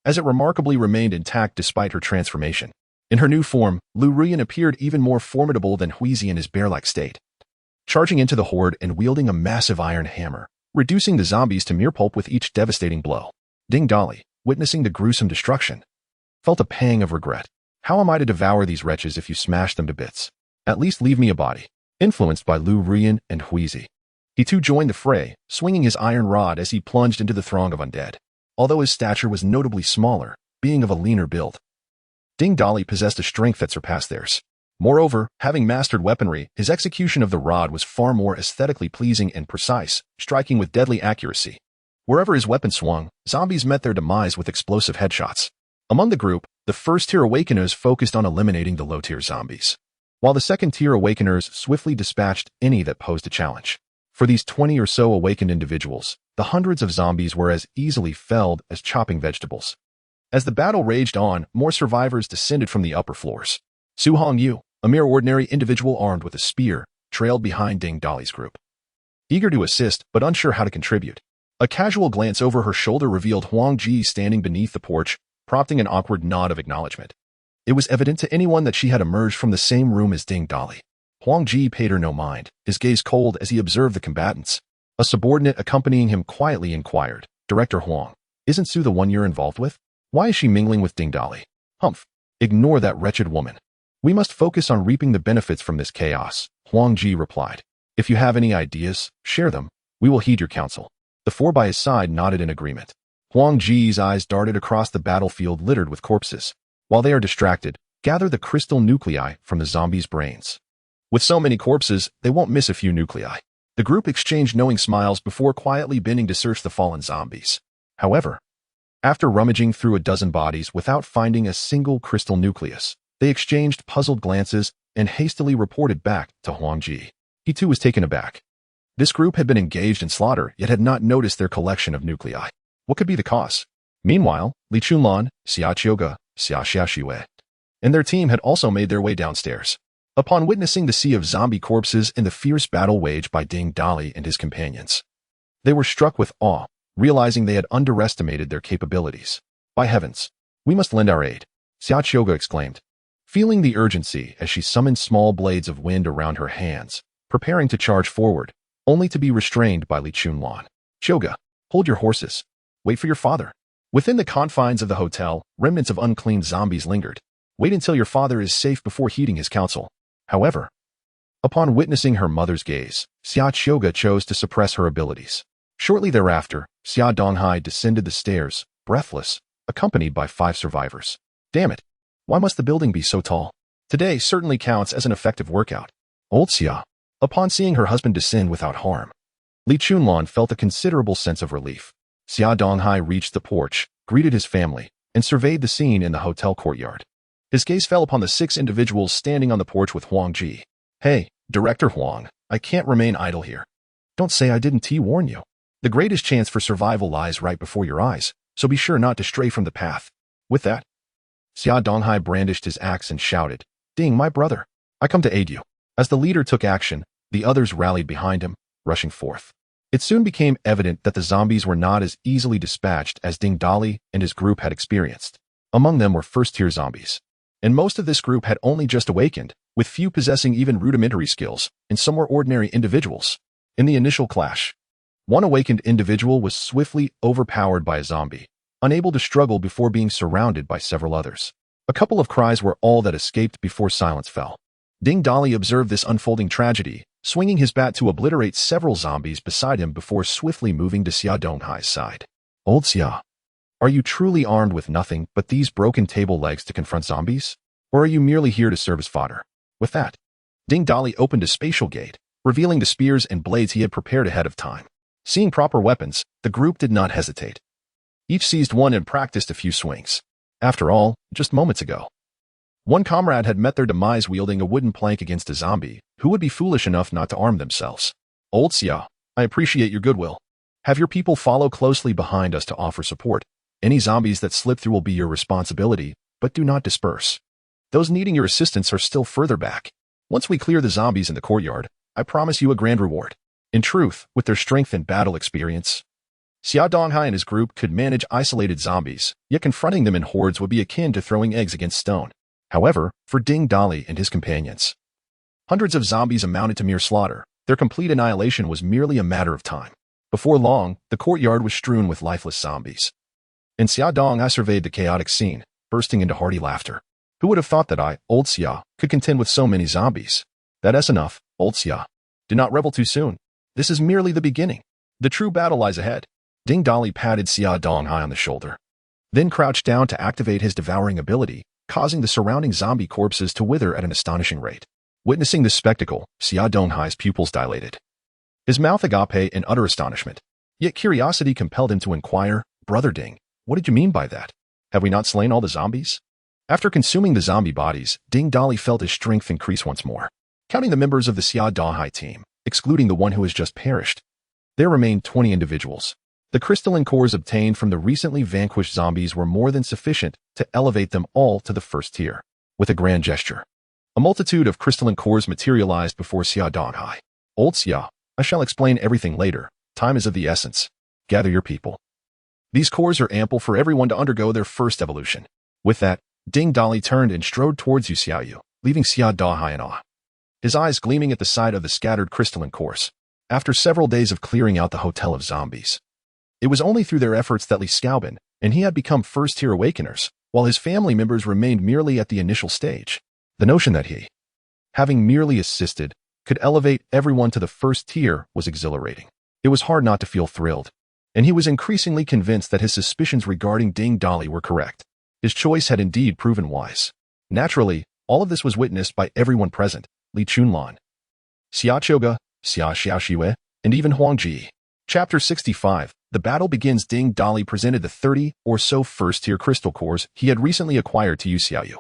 as it remarkably remained intact despite her transformation. In her new form, Lu Rian appeared even more formidable than Huizi in his bear-like state, charging into the horde and wielding a massive iron hammer, reducing the zombies to mere pulp with each devastating blow. Ding Dali, witnessing the gruesome destruction, felt a pang of regret. "How am I to devour these wretches if you smash them to bits? At least leave me a body." Influenced by Lu Rian and Huizi, he too joined the fray, swinging his iron rod as he plunged into the throng of undead. Although his stature was notably smaller, being of a leaner build, Ding Dali possessed a strength that surpassed theirs. Moreover, having mastered weaponry, his execution of the rod was far more aesthetically pleasing and precise, striking with deadly accuracy. Wherever his weapon swung, zombies met their demise with explosive headshots. Among the group, the first-tier Awakeners focused on eliminating the low-tier zombies, while the second-tier Awakeners swiftly dispatched any that posed a challenge. For these 20 or so awakened individuals, the hundreds of zombies were as easily felled as chopping vegetables. As the battle raged on, more survivors descended from the upper floors. Su Hongyu, a mere ordinary individual armed with a spear, trailed behind Ding Dali's group, eager to assist but unsure how to contribute. A casual glance over her shoulder revealed Huang Ji standing beneath the porch, prompting an awkward nod of acknowledgement. It was evident to anyone that she had emerged from the same room as Ding Dali. Huang Ji paid her no mind, his gaze cold as he observed the combatants. A subordinate accompanying him quietly inquired, "Director Huang, isn't Su the one you're involved with? Why is she mingling with Ding Dali?" "Humph. Ignore that wretched woman. We must focus on reaping the benefits from this chaos," Huang Ji replied. "If you have any ideas, share them. We will heed your counsel." The four by his side nodded in agreement. Huang Ji's eyes darted across the battlefield littered with corpses. While they are distracted, gather the crystal nuclei from the zombies' brains. With so many corpses, they won't miss a few nuclei. The group exchanged knowing smiles before quietly bending to search the fallen zombies. However, after rummaging through a dozen bodies without finding a single crystal nucleus, they exchanged puzzled glances and hastily reported back to Huang Ji. He too was taken aback. This group had been engaged in slaughter, yet had not noticed their collection of nuclei. What could be the cause? Meanwhile, Li Chunlan, Xia Qiuge, Xia Xiaxue, and their team had also made their way downstairs. Upon witnessing the sea of zombie corpses and the fierce battle waged by Ding Dali and his companions, they were struck with awe, realizing they had underestimated their capabilities. "By heavens, we must lend our aid," Xia Qiuge exclaimed, feeling the urgency as she summoned small blades of wind around her hands, preparing to charge forward, only to be restrained by Li Chunlan. "Qiuge, hold your horses. Wait for your father." Within the confines of the hotel, remnants of unclean zombies lingered. "Wait until your father is safe before heeding his counsel." However, upon witnessing her mother's gaze, Xia Qiuge chose to suppress her abilities. Shortly thereafter, Xia Donghai descended the stairs, breathless, accompanied by 5 survivors. Damn it! Why must the building be so tall? Today certainly counts as an effective workout. Old Xia. Upon seeing her husband descend without harm, Li Chunlan felt a considerable sense of relief. Xia Donghai reached the porch, greeted his family, and surveyed the scene in the hotel courtyard. His gaze fell upon the 6 individuals standing on the porch with Huang Ji. "Hey, Director Huang, I can't remain idle here. Don't say I didn't warn you. The greatest chance for survival lies right before your eyes, so be sure not to stray from the path." With that, Xia Donghai brandished his axe and shouted, "Ding, my brother, I come to aid you." As the leader took action, The others rallied behind him, rushing forth. It soon became evident that the zombies were not as easily dispatched as Ding Dali and his group had experienced. Among them were first-tier zombies. And most of this group had only just awakened, with few possessing even rudimentary skills, and some were ordinary individuals. In the initial clash, one awakened individual was swiftly overpowered by a zombie, unable to struggle before being surrounded by several others. A couple of cries were all that escaped before silence fell. Ding Dali observed this unfolding tragedy, swinging his bat to obliterate several zombies beside him before swiftly moving to Xia Donghai's side. Old Xia, are you truly armed with nothing but these broken table legs to confront zombies? Or are you merely here to serve as fodder? With that, Ding Dali opened a spatial gate, revealing the spears and blades he had prepared ahead of time. Seeing proper weapons, the group did not hesitate. Each seized one and practiced a few swings. After all, just moments ago, one comrade had met their demise wielding a wooden plank against a zombie, who would be foolish enough not to arm themselves. Old Xia, I appreciate your goodwill. Have your people follow closely behind us to offer support. Any zombies that slip through will be your responsibility, but do not disperse. Those needing your assistance are still further back. Once we clear the zombies in the courtyard, I promise you a grand reward. In truth, with their strength and battle experience, Xia Donghai and his group could manage isolated zombies, yet confronting them in hordes would be akin to throwing eggs against stone. However, for Ding Dali and his companions, hundreds of zombies amounted to mere slaughter. Their complete annihilation was merely a matter of time. Before long, the courtyard was strewn with lifeless zombies. And Xia Donghai surveyed the chaotic scene, bursting into hearty laughter. Who would have thought that I, Old Xia, could contend with so many zombies? That's enough, Old Xia. Do not revel too soon. This is merely the beginning. The true battle lies ahead. Ding Dali patted Xia Donghai on the shoulder, then crouched down to activate his devouring ability, causing the surrounding zombie corpses to wither at an astonishing rate. Witnessing this spectacle, Xia Donghai's pupils dilated, his mouth agape in utter astonishment. Yet curiosity compelled him to inquire, Brother Ding, what did you mean by that? Have we not slain all the zombies? After consuming the zombie bodies, Ding Dali felt his strength increase once more. Counting the members of the Xia Donghai team, excluding the one who has just perished, there remained 20 individuals. The crystalline cores obtained from the recently vanquished zombies were more than sufficient to elevate them all to the first tier. With a grand gesture, a multitude of crystalline cores materialized before Xia Donghai. Old Xia, I shall explain everything later. Time is of the essence. Gather your people. These cores are ample for everyone to undergo their first evolution. With that, Ding Dali turned and strode towards Yu Xiaoyu, leaving Xia Donghai in awe, his eyes gleaming at the sight of the scattered crystalline cores. After several days of clearing out the hotel of zombies, it was only through their efforts that Li Xiaobin and he had become first-tier awakeners, while his family members remained merely at the initial stage. The notion that he, having merely assisted, could elevate everyone to the first tier was exhilarating. It was hard not to feel thrilled, and he was increasingly convinced that his suspicions regarding Ding Dali were correct. His choice had indeed proven wise. Naturally, all of this was witnessed by everyone present, Li Chunlan, Xia Chouge, Xia Xiaoxiwe, and even Huang Ji. Chapter 65. The battle begins. Ding Dali presented the 30 or so first-tier crystal cores he had recently acquired to Yu Xiaoyu.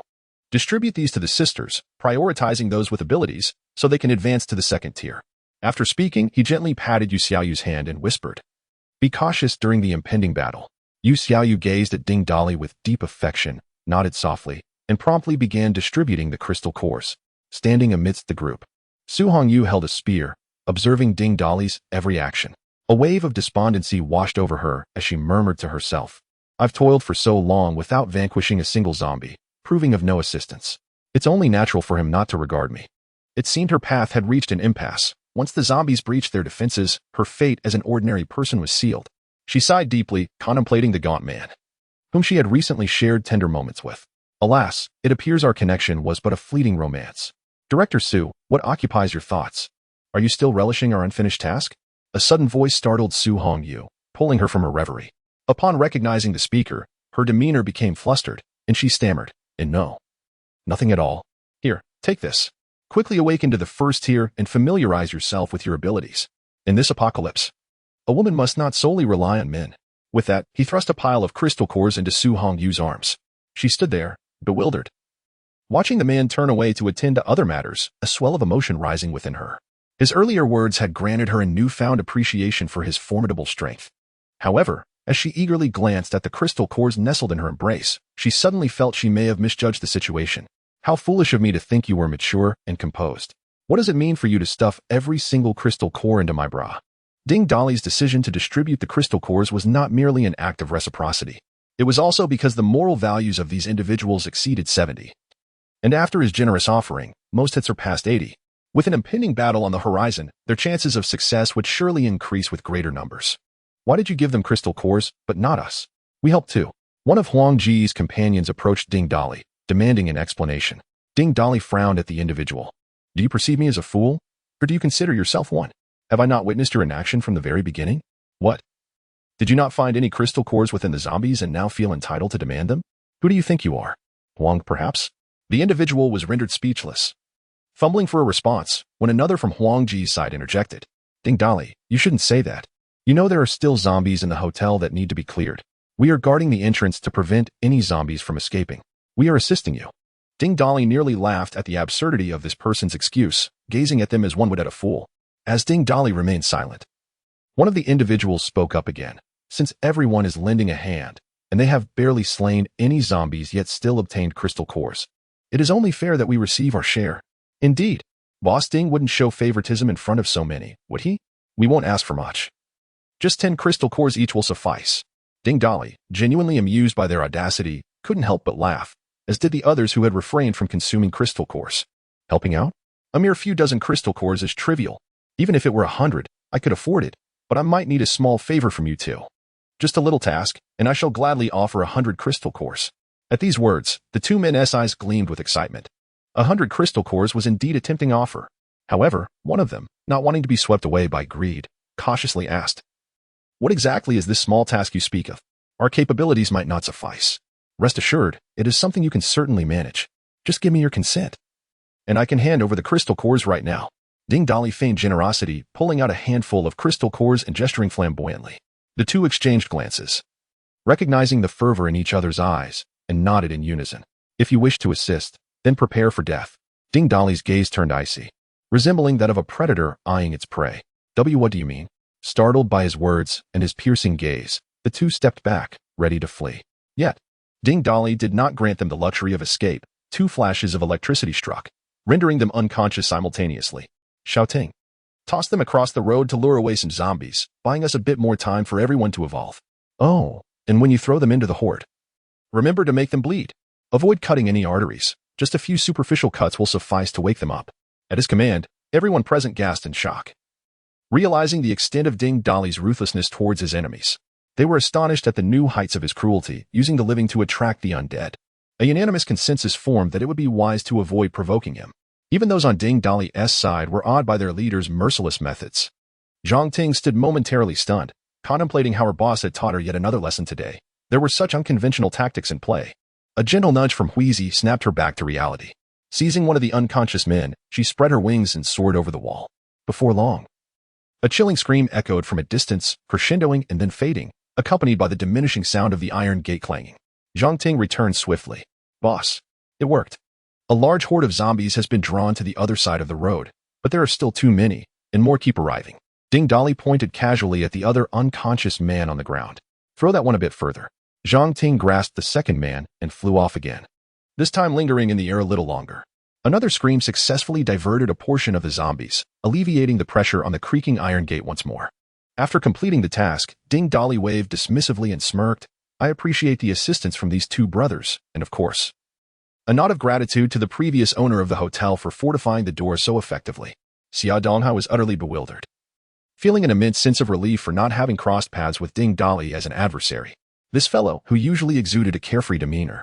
Distribute these to the sisters, prioritizing those with abilities, so they can advance to the second tier. After speaking, he gently patted Yu Xiaoyu's hand and whispered, Be cautious during the impending battle. Yu Xiaoyu gazed at Ding Dali with deep affection, nodded softly, and promptly began distributing the crystal cores. Standing amidst the group, Su Hongyu held a spear, observing Ding Dali's every action. A wave of despondency washed over her as she murmured to herself, I've toiled for so long without vanquishing a single zombie, proving of no assistance. It's only natural for him not to regard me. It seemed her path had reached an impasse. Once the zombies breached their defenses, her fate as an ordinary person was sealed. She sighed deeply, contemplating the gaunt man, whom she had recently shared tender moments with. Alas, it appears our connection was but a fleeting romance. Director Su, what occupies your thoughts? Are you still relishing our unfinished task? A sudden voice startled Su Hongyu, pulling her from her reverie. Upon recognizing the speaker, her demeanor became flustered, and she stammered, no. Nothing at all. Here, take this. Quickly awaken to the first tier and familiarize yourself with your abilities. In this apocalypse, a woman must not solely rely on men. With that, he thrust a pile of crystal cores into Su Hongyu's arms. She stood there, bewildered, watching the man turn away to attend to other matters, a swell of emotion rising within her. His earlier words had granted her a newfound appreciation for his formidable strength. However, as she eagerly glanced at the crystal cores nestled in her embrace, she suddenly felt she may have misjudged the situation. How foolish of me to think you were mature and composed. What does it mean for you to stuff every single crystal core into my bra? Ding Dali's decision to distribute the crystal cores was not merely an act of reciprocity. It was also because the moral values of these individuals exceeded 70. And after his generous offering, most had surpassed 80. With an impending battle on the horizon, their chances of success would surely increase with greater numbers. Why did you give them crystal cores, but not us? We helped too. One of Huang Ji's companions approached Ding Dali, demanding an explanation. Ding Dali frowned at the individual. Do you perceive me as a fool? Or do you consider yourself one? Have I not witnessed your inaction from the very beginning? What? Did you not find any crystal cores within the zombies and now feel entitled to demand them? Who do you think you are? Huang, perhaps? The individual was rendered speechless, fumbling for a response, when another from Huang Ji's side interjected. Ding Dali, you shouldn't say that. You know there are still zombies in the hotel that need to be cleared. We are guarding the entrance to prevent any zombies from escaping. We are assisting you. Ding Dali nearly laughed at the absurdity of this person's excuse, gazing at them as one would at a fool. As Ding Dali remained silent, one of the individuals spoke up again. Since everyone is lending a hand, and they have barely slain any zombies yet still obtained crystal cores, it is only fair that we receive our share. Indeed, Boss Ding wouldn't show favoritism in front of so many, would he? We won't ask for much. Just 10 crystal cores each will suffice. Ding Dali, genuinely amused by their audacity, couldn't help but laugh, as did the others who had refrained from consuming crystal cores. Helping out? A mere few dozen crystal cores is trivial. Even if it were 100, I could afford it, but I might need a small favor from you two. Just a little task, and I shall gladly offer 100 crystal cores. At these words, the two men's eyes gleamed with excitement. 100 crystal cores was indeed a tempting offer. However, one of them, not wanting to be swept away by greed, cautiously asked, "What exactly is this small task you speak of? Our capabilities might not suffice. Rest assured, it is something you can certainly manage. Just give me your consent, and I can hand over the crystal cores right now." Ding Dali feigned generosity, pulling out a handful of crystal cores and gesturing flamboyantly. The two exchanged glances, recognizing the fervor in each other's eyes, and nodded in unison. "If you wish to assist, then prepare for death." Ding Dali's gaze turned icy, resembling that of a predator eyeing its prey. What do you mean?" Startled by his words and his piercing gaze, the two stepped back, ready to flee. Yet, Ding Dali did not grant them the luxury of escape. 2 flashes of electricity struck, rendering them unconscious simultaneously. Shouting, "Toss them across the road to lure away some zombies, buying us a bit more time for everyone to evolve. Oh, and when you throw them into the horde, remember to make them bleed. Avoid cutting any arteries. Just a few superficial cuts will suffice to wake them up." At his command, everyone present gasped in shock, realizing the extent of Ding Dali's ruthlessness towards his enemies. They were astonished at the new heights of his cruelty, using the living to attract the undead. A unanimous consensus formed that it would be wise to avoid provoking him. Even those on Ding Dali's side were awed by their leader's merciless methods. Zhang Ting stood momentarily stunned, contemplating how her boss had taught her yet another lesson today. There were such unconventional tactics in play. A gentle nudge from Huizi snapped her back to reality. Seizing one of the unconscious men, she spread her wings and soared over the wall. Before long, a chilling scream echoed from a distance, crescendoing and then fading, accompanied by the diminishing sound of the iron gate clanging. Zhang Ting returned swiftly. "Boss, it worked. A large horde of zombies has been drawn to the other side of the road, but there are still too many, and more keep arriving." Ding Dali pointed casually at the other unconscious man on the ground. "Throw that one a bit further." Zhang Ting grasped the second man and flew off again, this time lingering in the air a little longer. Another scream successfully diverted a portion of the zombies, alleviating the pressure on the creaking iron gate once more. After completing the task, Ding Dali waved dismissively and smirked. "I appreciate the assistance from these two brothers, and of course, a nod of gratitude to the previous owner of the hotel for fortifying the door so effectively." Xia Donghao was utterly bewildered, feeling an immense sense of relief for not having crossed paths with Ding Dali as an adversary. This fellow, who usually exuded a carefree demeanor,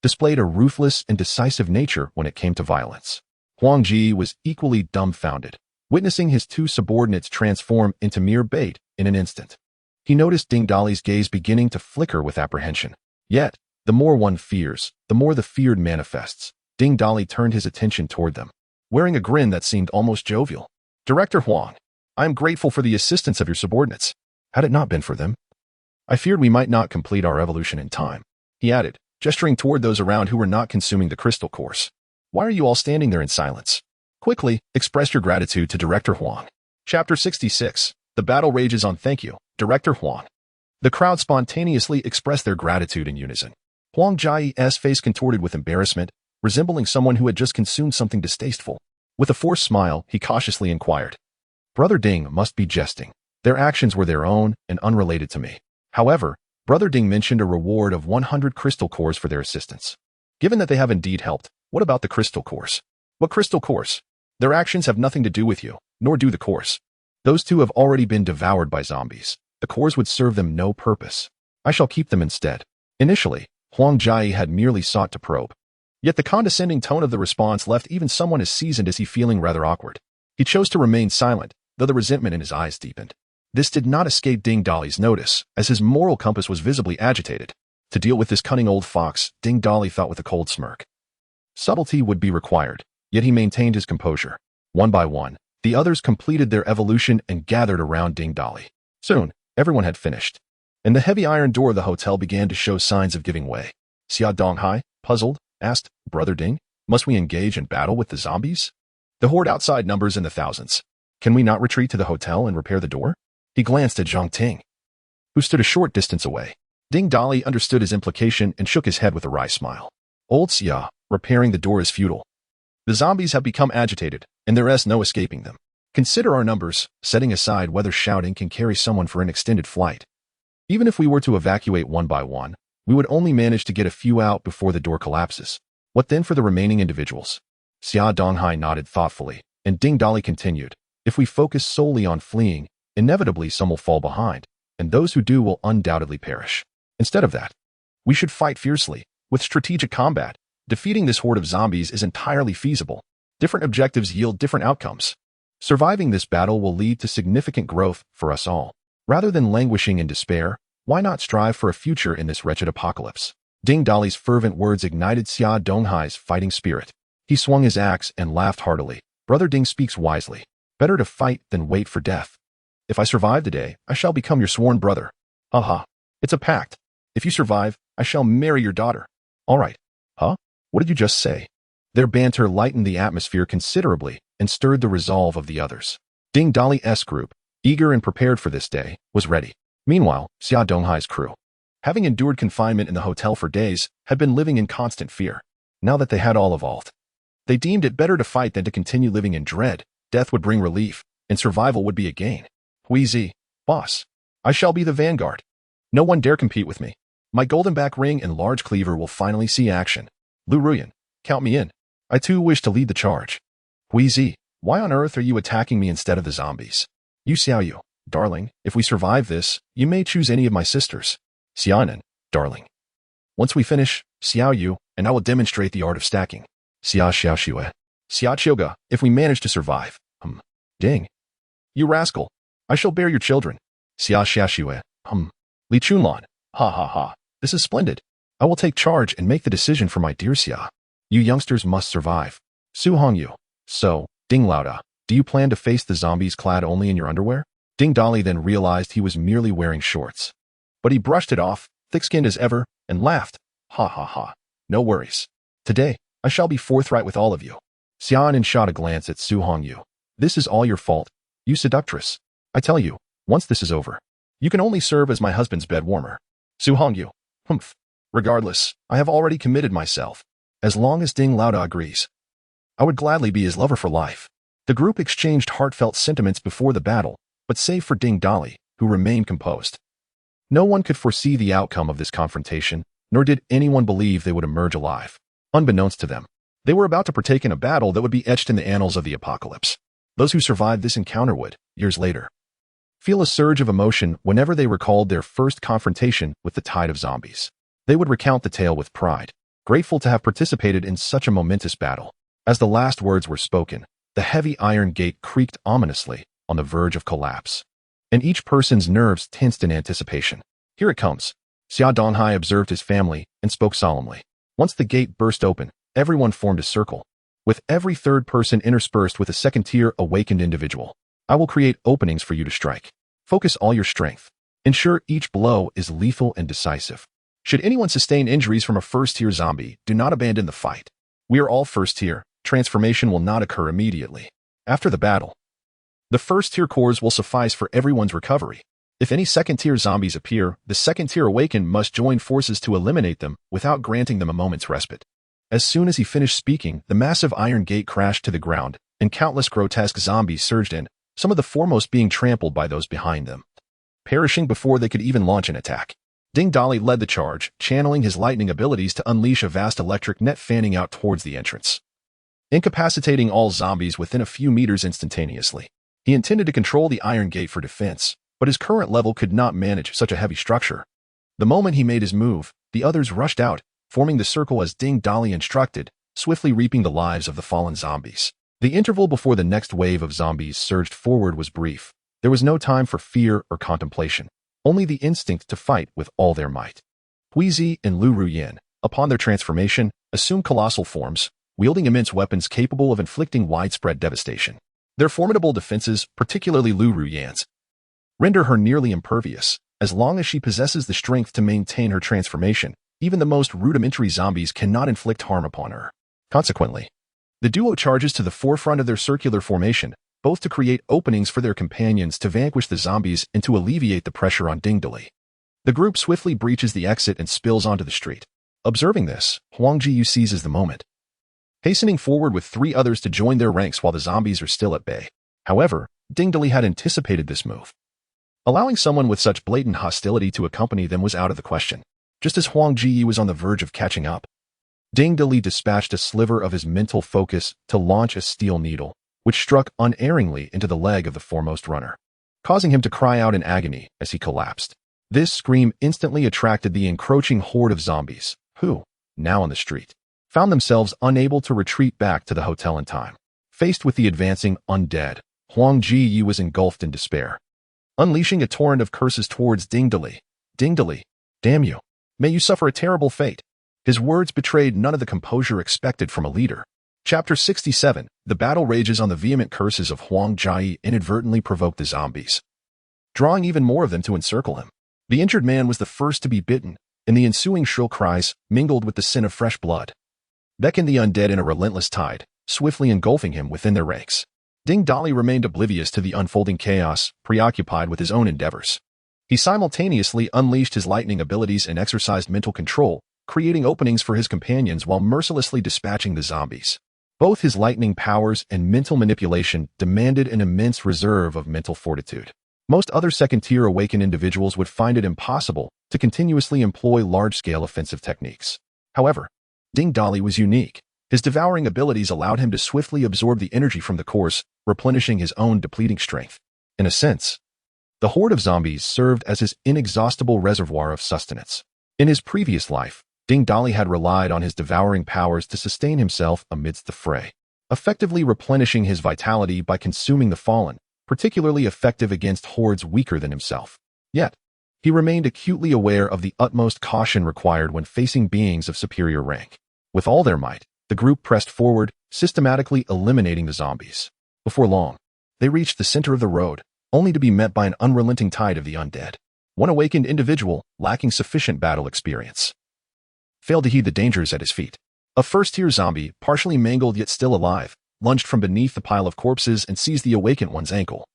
displayed a ruthless and decisive nature when it came to violence. Huang Ji was equally dumbfounded, witnessing his two subordinates transform into mere bait in an instant. He noticed Ding Dali's gaze beginning to flicker with apprehension. Yet, the more one fears, the more the feared manifests. Ding Dali turned his attention toward them, wearing a grin that seemed almost jovial. "Director Huang, I am grateful for the assistance of your subordinates. Had it not been for them, I feared we might not complete our evolution in time," he added, gesturing toward those around who were not consuming the crystal cores. "Why are you all standing there in silence? Quickly, express your gratitude to Director Huang." Chapter 66. The battle rages on. "Thank you, Director Huang." The crowd spontaneously expressed their gratitude in unison. Huang Ji's face contorted with embarrassment, resembling someone who had just consumed something distasteful. With a forced smile, he cautiously inquired. Brother Ding must be jesting. Their actions were their own and unrelated to me. However, Brother Ding mentioned a reward of 100 crystal cores for their assistance. Given that they have indeed helped, what about the crystal cores? What crystal cores? Their actions have nothing to do with you, nor do the cores. Those two have already been devoured by zombies. The cores would serve them no purpose. I shall keep them instead. Initially, Huang Jai had merely sought to probe. Yet the condescending tone of the response left even someone as seasoned as he feeling rather awkward. He chose to remain silent, though the resentment in his eyes deepened. This did not escape Ding Dali's notice, as his moral compass was visibly agitated. To deal with this cunning old fox, Ding Dali thought with a cold smirk. Subtlety would be required, yet he maintained his composure. One by one, the others completed their evolution and gathered around Ding Dali. Soon, everyone had finished, and the heavy iron door of the hotel began to show signs of giving way. Xia Donghai, puzzled, asked, Brother Ding, must we engage in battle with the zombies? The horde outside numbers in the thousands. Can we not retreat to the hotel and repair the door? He glanced at Zhang Ting, who stood a short distance away. Ding Dali understood his implication and shook his head with a wry smile. Old Xia, repairing the door is futile. The zombies have become agitated, and there is no escaping them. Consider our numbers, setting aside whether shouting can carry someone for an extended flight. Even if we were to evacuate one by one, we would only manage to get a few out before the door collapses. What then for the remaining individuals? Xia Donghai nodded thoughtfully, and Ding Dali continued. If we focus solely on fleeing, inevitably some will fall behind, and those who do will undoubtedly perish. Instead of that, we should fight fiercely, with strategic combat. Defeating this horde of zombies is entirely feasible. Different objectives yield different outcomes. Surviving this battle will lead to significant growth for us all. Rather than languishing in despair, why not strive for a future in this wretched apocalypse? Ding Dali's fervent words ignited Xia Donghai's fighting spirit. He swung his axe and laughed heartily. Brother Ding speaks wisely. Better to fight than wait for death. If I survive today, I shall become your sworn brother. Aha. It's a pact. If you survive, I shall marry your daughter. All right. Huh? What did you just say? Their banter lightened the atmosphere considerably and stirred the resolve of the others. Ding Dali's group, eager and prepared for this day, was ready. Meanwhile, Xia Donghai's crew, having endured confinement in the hotel for days, had been living in constant fear. Now that they had all evolved, they deemed it better to fight than to continue living in dread. Death would bring relief, and survival would be a gain. Huizi, boss, I shall be the vanguard. No one dare compete with me. My golden back ring and large cleaver will finally see action. Lu Ruyan, count me in. I too wish to lead the charge. Huizi, why on earth are you attacking me instead of the zombies? You Xiaoyu, darling, if we survive this, you may choose any of my sisters. Xiaonan, darling. Once we finish, Xiaoyu, and I will demonstrate the art of stacking. Xia Xiaoxue. Xia Chioga, if we manage to survive. Ding. You rascal. I shall bear your children. Xia Xiaoxue. Li Chunlan. Ha ha ha. This is splendid. I will take charge and make the decision for my dear Xia. You youngsters must survive. Su Hongyu. So, Ding Laoda, do you plan to face the zombies clad only in your underwear? Ding Dali then realized he was merely wearing shorts. But he brushed it off, thick-skinned as ever, and laughed. Ha ha ha. No worries. Today, I shall be forthright with all of you. Xiaonan shot a glance at Su Hongyu. This is all your fault, you seductress. I tell you, once this is over, you can only serve as my husband's bed warmer. Su Hongyu. Regardless, I have already committed myself. As long as Ding Laoda agrees, I would gladly be his lover for life. The group exchanged heartfelt sentiments before the battle, but save for Ding Dali, who remained composed. No one could foresee the outcome of this confrontation, nor did anyone believe they would emerge alive. Unbeknownst to them, they were about to partake in a battle that would be etched in the annals of the apocalypse. Those who survived this encounter would, years later, feel a surge of emotion whenever they recalled their first confrontation with the tide of zombies. They would recount the tale with pride, grateful to have participated in such a momentous battle. As the last words were spoken, the heavy iron gate creaked ominously on the verge of collapse, and each person's nerves tensed in anticipation. Here it comes. Xia Donghai observed his family and spoke solemnly. Once the gate burst open, everyone formed a circle, with every third person interspersed with a second-tier awakened individual. I will create openings for you to strike. Focus all your strength. Ensure each blow is lethal and decisive. Should anyone sustain injuries from a first-tier zombie, do not abandon the fight. We are all first-tier. Transformation will not occur immediately. After the battle, the first-tier cores will suffice for everyone's recovery. If any second-tier zombies appear, the second-tier awakened must join forces to eliminate them without granting them a moment's respite. As soon as he finished speaking, the massive iron gate crashed to the ground, and countless grotesque zombies surged in, some of the foremost being trampled by those behind them, perishing before they could even launch an attack. Ding Dolly led the charge, channeling his lightning abilities to unleash a vast electric net fanning out towards the entrance, incapacitating all zombies within a few meters instantaneously. He intended to control the iron gate for defense, but his current level could not manage such a heavy structure. The moment he made his move, the others rushed out, forming the circle as Ding Dolly instructed, swiftly reaping the lives of the fallen zombies. The interval before the next wave of zombies surged forward was brief. There was no time for fear or contemplation, only the instinct to fight with all their might. Huizi and Lu Ruyan, upon their transformation, assumed colossal forms, wielding immense weapons capable of inflicting widespread devastation. Their formidable defenses, particularly Lu Ruyan's, render her nearly impervious. As long as she possesses the strength to maintain her transformation, even the most rudimentary zombies cannot inflict harm upon her. Consequently, the duo charges to the forefront of their circular formation, both to create openings for their companions to vanquish the zombies and to alleviate the pressure on Ding Dolly. The group swiftly breaches the exit and spills onto the street. Observing this, Huang Jiyu seizes the moment, hastening forward with 3 others to join their ranks while the zombies are still at bay. However, Ding Dolly had anticipated this move. Allowing someone with such blatant hostility to accompany them was out of the question. Just as Huang Jiyu was on the verge of catching up, Ding Dolly dispatched a sliver of his mental focus to launch a steel needle, which struck unerringly into the leg of the foremost runner, causing him to cry out in agony as he collapsed. This scream instantly attracted the encroaching horde of zombies, who, now on the street, found themselves unable to retreat back to the hotel in time. Faced with the advancing undead, Huang Jiyu was engulfed in despair, unleashing a torrent of curses towards Ding Dolly. Ding Dolly, damn you. May you suffer a terrible fate. His words betrayed none of the composure expected from a leader. Chapter 67, the battle rages on. The vehement curses of Huang Jiyu inadvertently provoked the zombies, drawing even more of them to encircle him. The injured man was the first to be bitten, and the ensuing shrill cries, mingled with the scent of fresh blood, beckoned the undead in a relentless tide, swiftly engulfing him within their ranks. Ding Dolly remained oblivious to the unfolding chaos, preoccupied with his own endeavors. He simultaneously unleashed his lightning abilities and exercised mental control, creating openings for his companions while mercilessly dispatching the zombies. Both his lightning powers and mental manipulation demanded an immense reserve of mental fortitude. Most other second-tier awakened individuals would find it impossible to continuously employ large-scale offensive techniques. However, Ding Dolly was unique. His devouring abilities allowed him to swiftly absorb the energy from the course, replenishing his own depleting strength. In a sense, the horde of zombies served as his inexhaustible reservoir of sustenance. In his previous life, Ding Dolly had relied on his devouring powers to sustain himself amidst the fray, effectively replenishing his vitality by consuming the fallen, particularly effective against hordes weaker than himself. Yet, he remained acutely aware of the utmost caution required when facing beings of superior rank. With all their might, the group pressed forward, systematically eliminating the zombies. Before long, they reached the center of the road, only to be met by an unrelenting tide of the undead. One awakened individual, lacking sufficient battle experience, failed to heed the dangers at his feet. A first-tier zombie, partially mangled yet still alive, lunged from beneath the pile of corpses and seized the awakened one's ankle.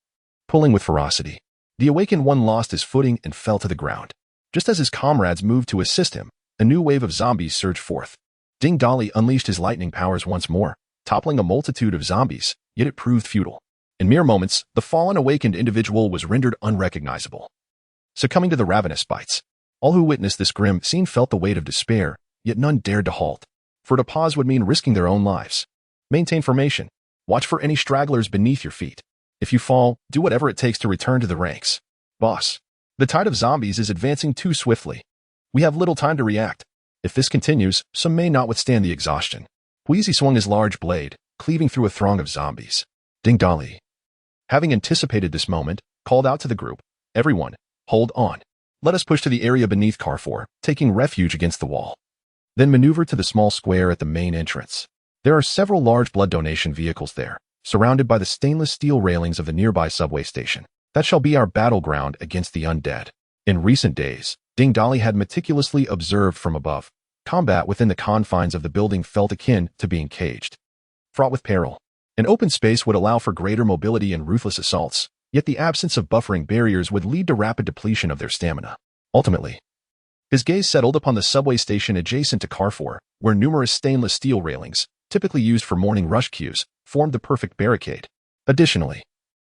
Pulling with ferocity, the awakened one lost his footing and fell to the ground. Just as his comrades moved to assist him, a new wave of zombies surged forth. Ding Dolly unleashed his lightning powers once more, toppling a multitude of zombies, yet it proved futile. In mere moments, the fallen awakened individual was rendered unrecognizable, succumbing to the ravenous bites. All who witnessed this grim scene felt the weight of despair, yet none dared to halt, for to pause would mean risking their own lives. Maintain formation. Watch for any stragglers beneath your feet. If you fall, do whatever it takes to return to the ranks. Boss, the tide of zombies is advancing too swiftly. We have little time to react. If this continues, some may not withstand the exhaustion. Huizi swung his large blade, cleaving through a throng of zombies. Ding Dolly, having anticipated this moment, called out to the group, "Everyone, hold on. Let us push to the area beneath Carrefour, taking refuge against the wall. Then maneuver to the small square at the main entrance. There are several large blood donation vehicles there, surrounded by the stainless steel railings of the nearby subway station. That shall be our battleground against the undead." In recent days, Ding Dolly had meticulously observed from above. Combat within the confines of the building felt akin to being caged, fraught with peril. An open space would allow for greater mobility and ruthless assaults, yet the absence of buffering barriers would lead to rapid depletion of their stamina. Ultimately, his gaze settled upon the subway station adjacent to Carrefour, where numerous stainless steel railings, typically used for morning rush queues, formed the perfect barricade. Additionally,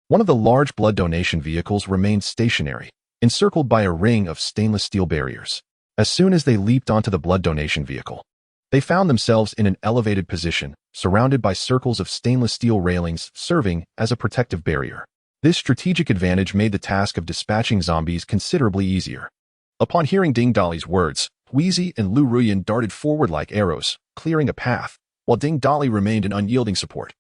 one of the large blood donation vehicles remained stationary, encircled by a ring of stainless steel barriers. As soon as they leaped onto the blood donation vehicle, they found themselves in an elevated position, surrounded by circles of stainless steel railings serving as a protective barrier. This strategic advantage made the task of dispatching zombies considerably easier. Upon hearing Ding Dali's words, Wheezy and Lu Ruyan darted forward like arrows, clearing a path, while Ding Dali remained in unyielding support,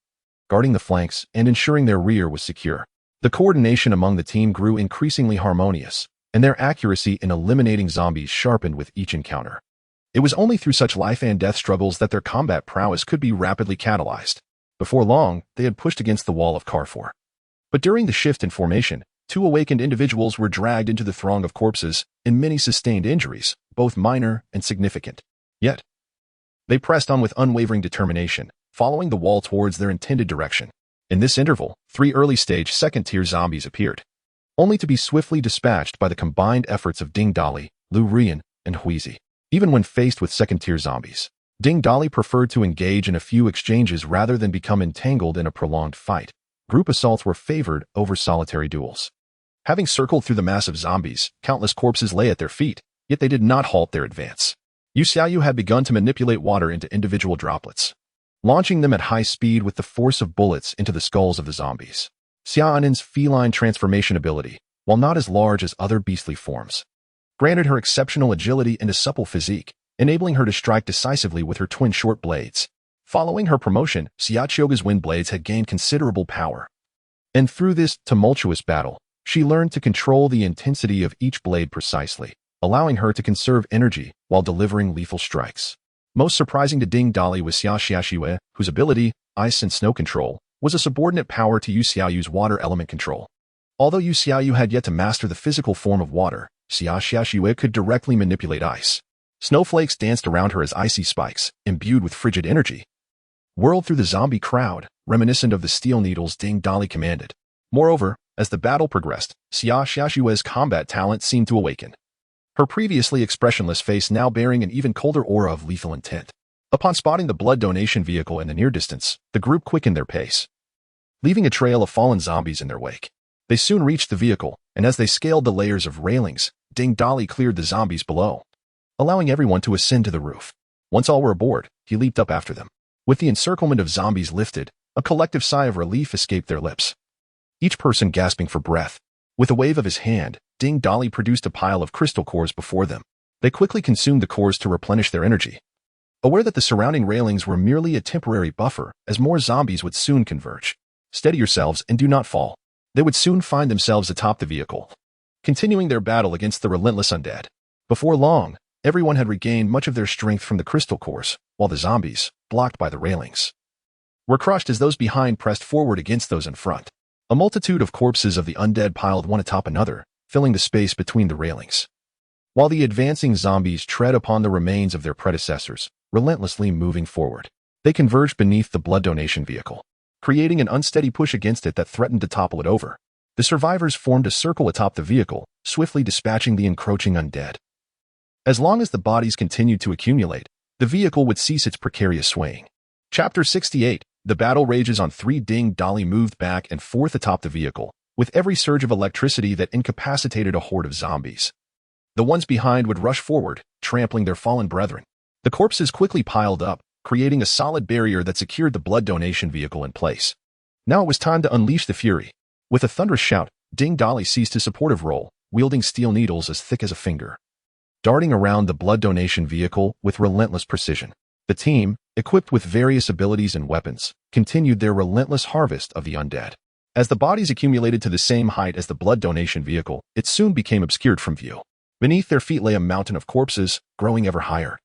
guarding the flanks and ensuring their rear was secure. The coordination among the team grew increasingly harmonious, and their accuracy in eliminating zombies sharpened with each encounter. It was only through such life and death struggles that their combat prowess could be rapidly catalyzed. Before long, they had pushed against the wall of Carrefour. But during the shift in formation, two awakened individuals were dragged into the throng of corpses, and many sustained injuries, both minor and significant. Yet, they pressed on with unwavering determination, following the wall towards their intended direction. In this interval, 3 early-stage second-tier zombies appeared, only to be swiftly dispatched by the combined efforts of Ding Dali, Lu Ruyan, and Wheezy. Even when faced with second-tier zombies, Ding Dali preferred to engage in a few exchanges rather than become entangled in a prolonged fight. Group assaults were favored over solitary duels. Having circled through the mass of zombies, countless corpses lay at their feet, yet they did not halt their advance. Yu Xiaoyu had begun to manipulate water into individual droplets, launching them at high speed with the force of bullets into the skulls of the zombies. Xia Anin's feline transformation ability, while not as large as other beastly forms, granted her exceptional agility and a supple physique, enabling her to strike decisively with her twin short blades. Following her promotion, Xia Qiuge's wind blades had gained considerable power. And through this tumultuous battle, she learned to control the intensity of each blade precisely, allowing her to conserve energy while delivering lethal strikes. Most surprising to Ding Dali was Xia Xiaoyu, whose ability, ice and snow control, was a subordinate power to Yu Xiaoyu's water element control. Although Yu Xiaoyu had yet to master the physical form of water, Xia Xiaoyu could directly manipulate ice. Snowflakes danced around her as icy spikes, imbued with frigid energy, whirled through the zombie crowd, reminiscent of the steel needles Ding Dali commanded. Moreover, as the battle progressed, Xia Xiaoyu's combat talent seemed to awaken, her previously expressionless face now bearing an even colder aura of lethal intent. Upon spotting the blood donation vehicle in the near distance, the group quickened their pace, leaving a trail of fallen zombies in their wake. They soon reached the vehicle, and as they scaled the layers of railings, Ding Dali cleared the zombies below, allowing everyone to ascend to the roof. Once all were aboard, he leaped up after them. With the encirclement of zombies lifted, a collective sigh of relief escaped their lips, each person gasping for breath. With a wave of his hand, Ding Dali produced a pile of crystal cores before them. They quickly consumed the cores to replenish their energy, aware that the surrounding railings were merely a temporary buffer, as more zombies would soon converge. Steady yourselves and do not fall. They would soon find themselves atop the vehicle, continuing their battle against the relentless undead. Before long, everyone had regained much of their strength from the crystal cores, while the zombies, blocked by the railings, were crushed as those behind pressed forward against those in front. A multitude of corpses of the undead piled one atop another, filling the space between the railings, while the advancing zombies tread upon the remains of their predecessors, relentlessly moving forward. They converged beneath the blood donation vehicle, creating an unsteady push against it that threatened to topple it over. The survivors formed a circle atop the vehicle, swiftly dispatching the encroaching undead. As long as the bodies continued to accumulate, the vehicle would cease its precarious swaying. Chapter 68. The battle rages on. 3 Ding Dali moved back and forth atop the vehicle, with every surge of electricity that incapacitated a horde of zombies. The ones behind would rush forward, trampling their fallen brethren. The corpses quickly piled up, creating a solid barrier that secured the blood donation vehicle in place. Now it was time to unleash the fury. With a thunderous shout, Ding Dali seized his supportive role, wielding steel needles as thick as a finger, darting around the blood donation vehicle with relentless precision. The team, equipped with various abilities and weapons, continued their relentless harvest of the undead. As the bodies accumulated to the same height as the blood donation vehicle, it soon became obscured from view. Beneath their feet lay a mountain of corpses, growing ever higher,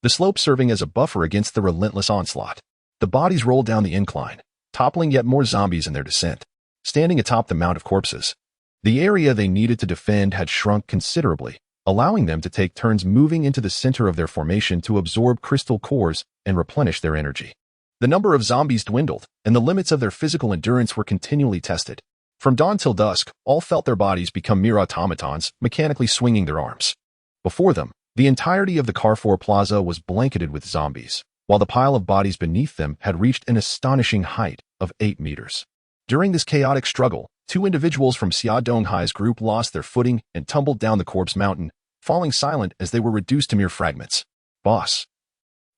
the slope serving as a buffer against the relentless onslaught. The bodies rolled down the incline, toppling yet more zombies in their descent. Standing atop the mount of corpses, the area they needed to defend had shrunk considerably, allowing them to take turns moving into the center of their formation to absorb crystal cores and replenish their energy. The number of zombies dwindled, and the limits of their physical endurance were continually tested. From dawn till dusk, all felt their bodies become mere automatons, mechanically swinging their arms. Before them, the entirety of the Carrefour Plaza was blanketed with zombies, while the pile of bodies beneath them had reached an astonishing height of 8 meters. During this chaotic struggle, 2 individuals from Xia Donghai's group lost their footing and tumbled down the corpse mountain, falling silent as they were reduced to mere fragments. "Boss,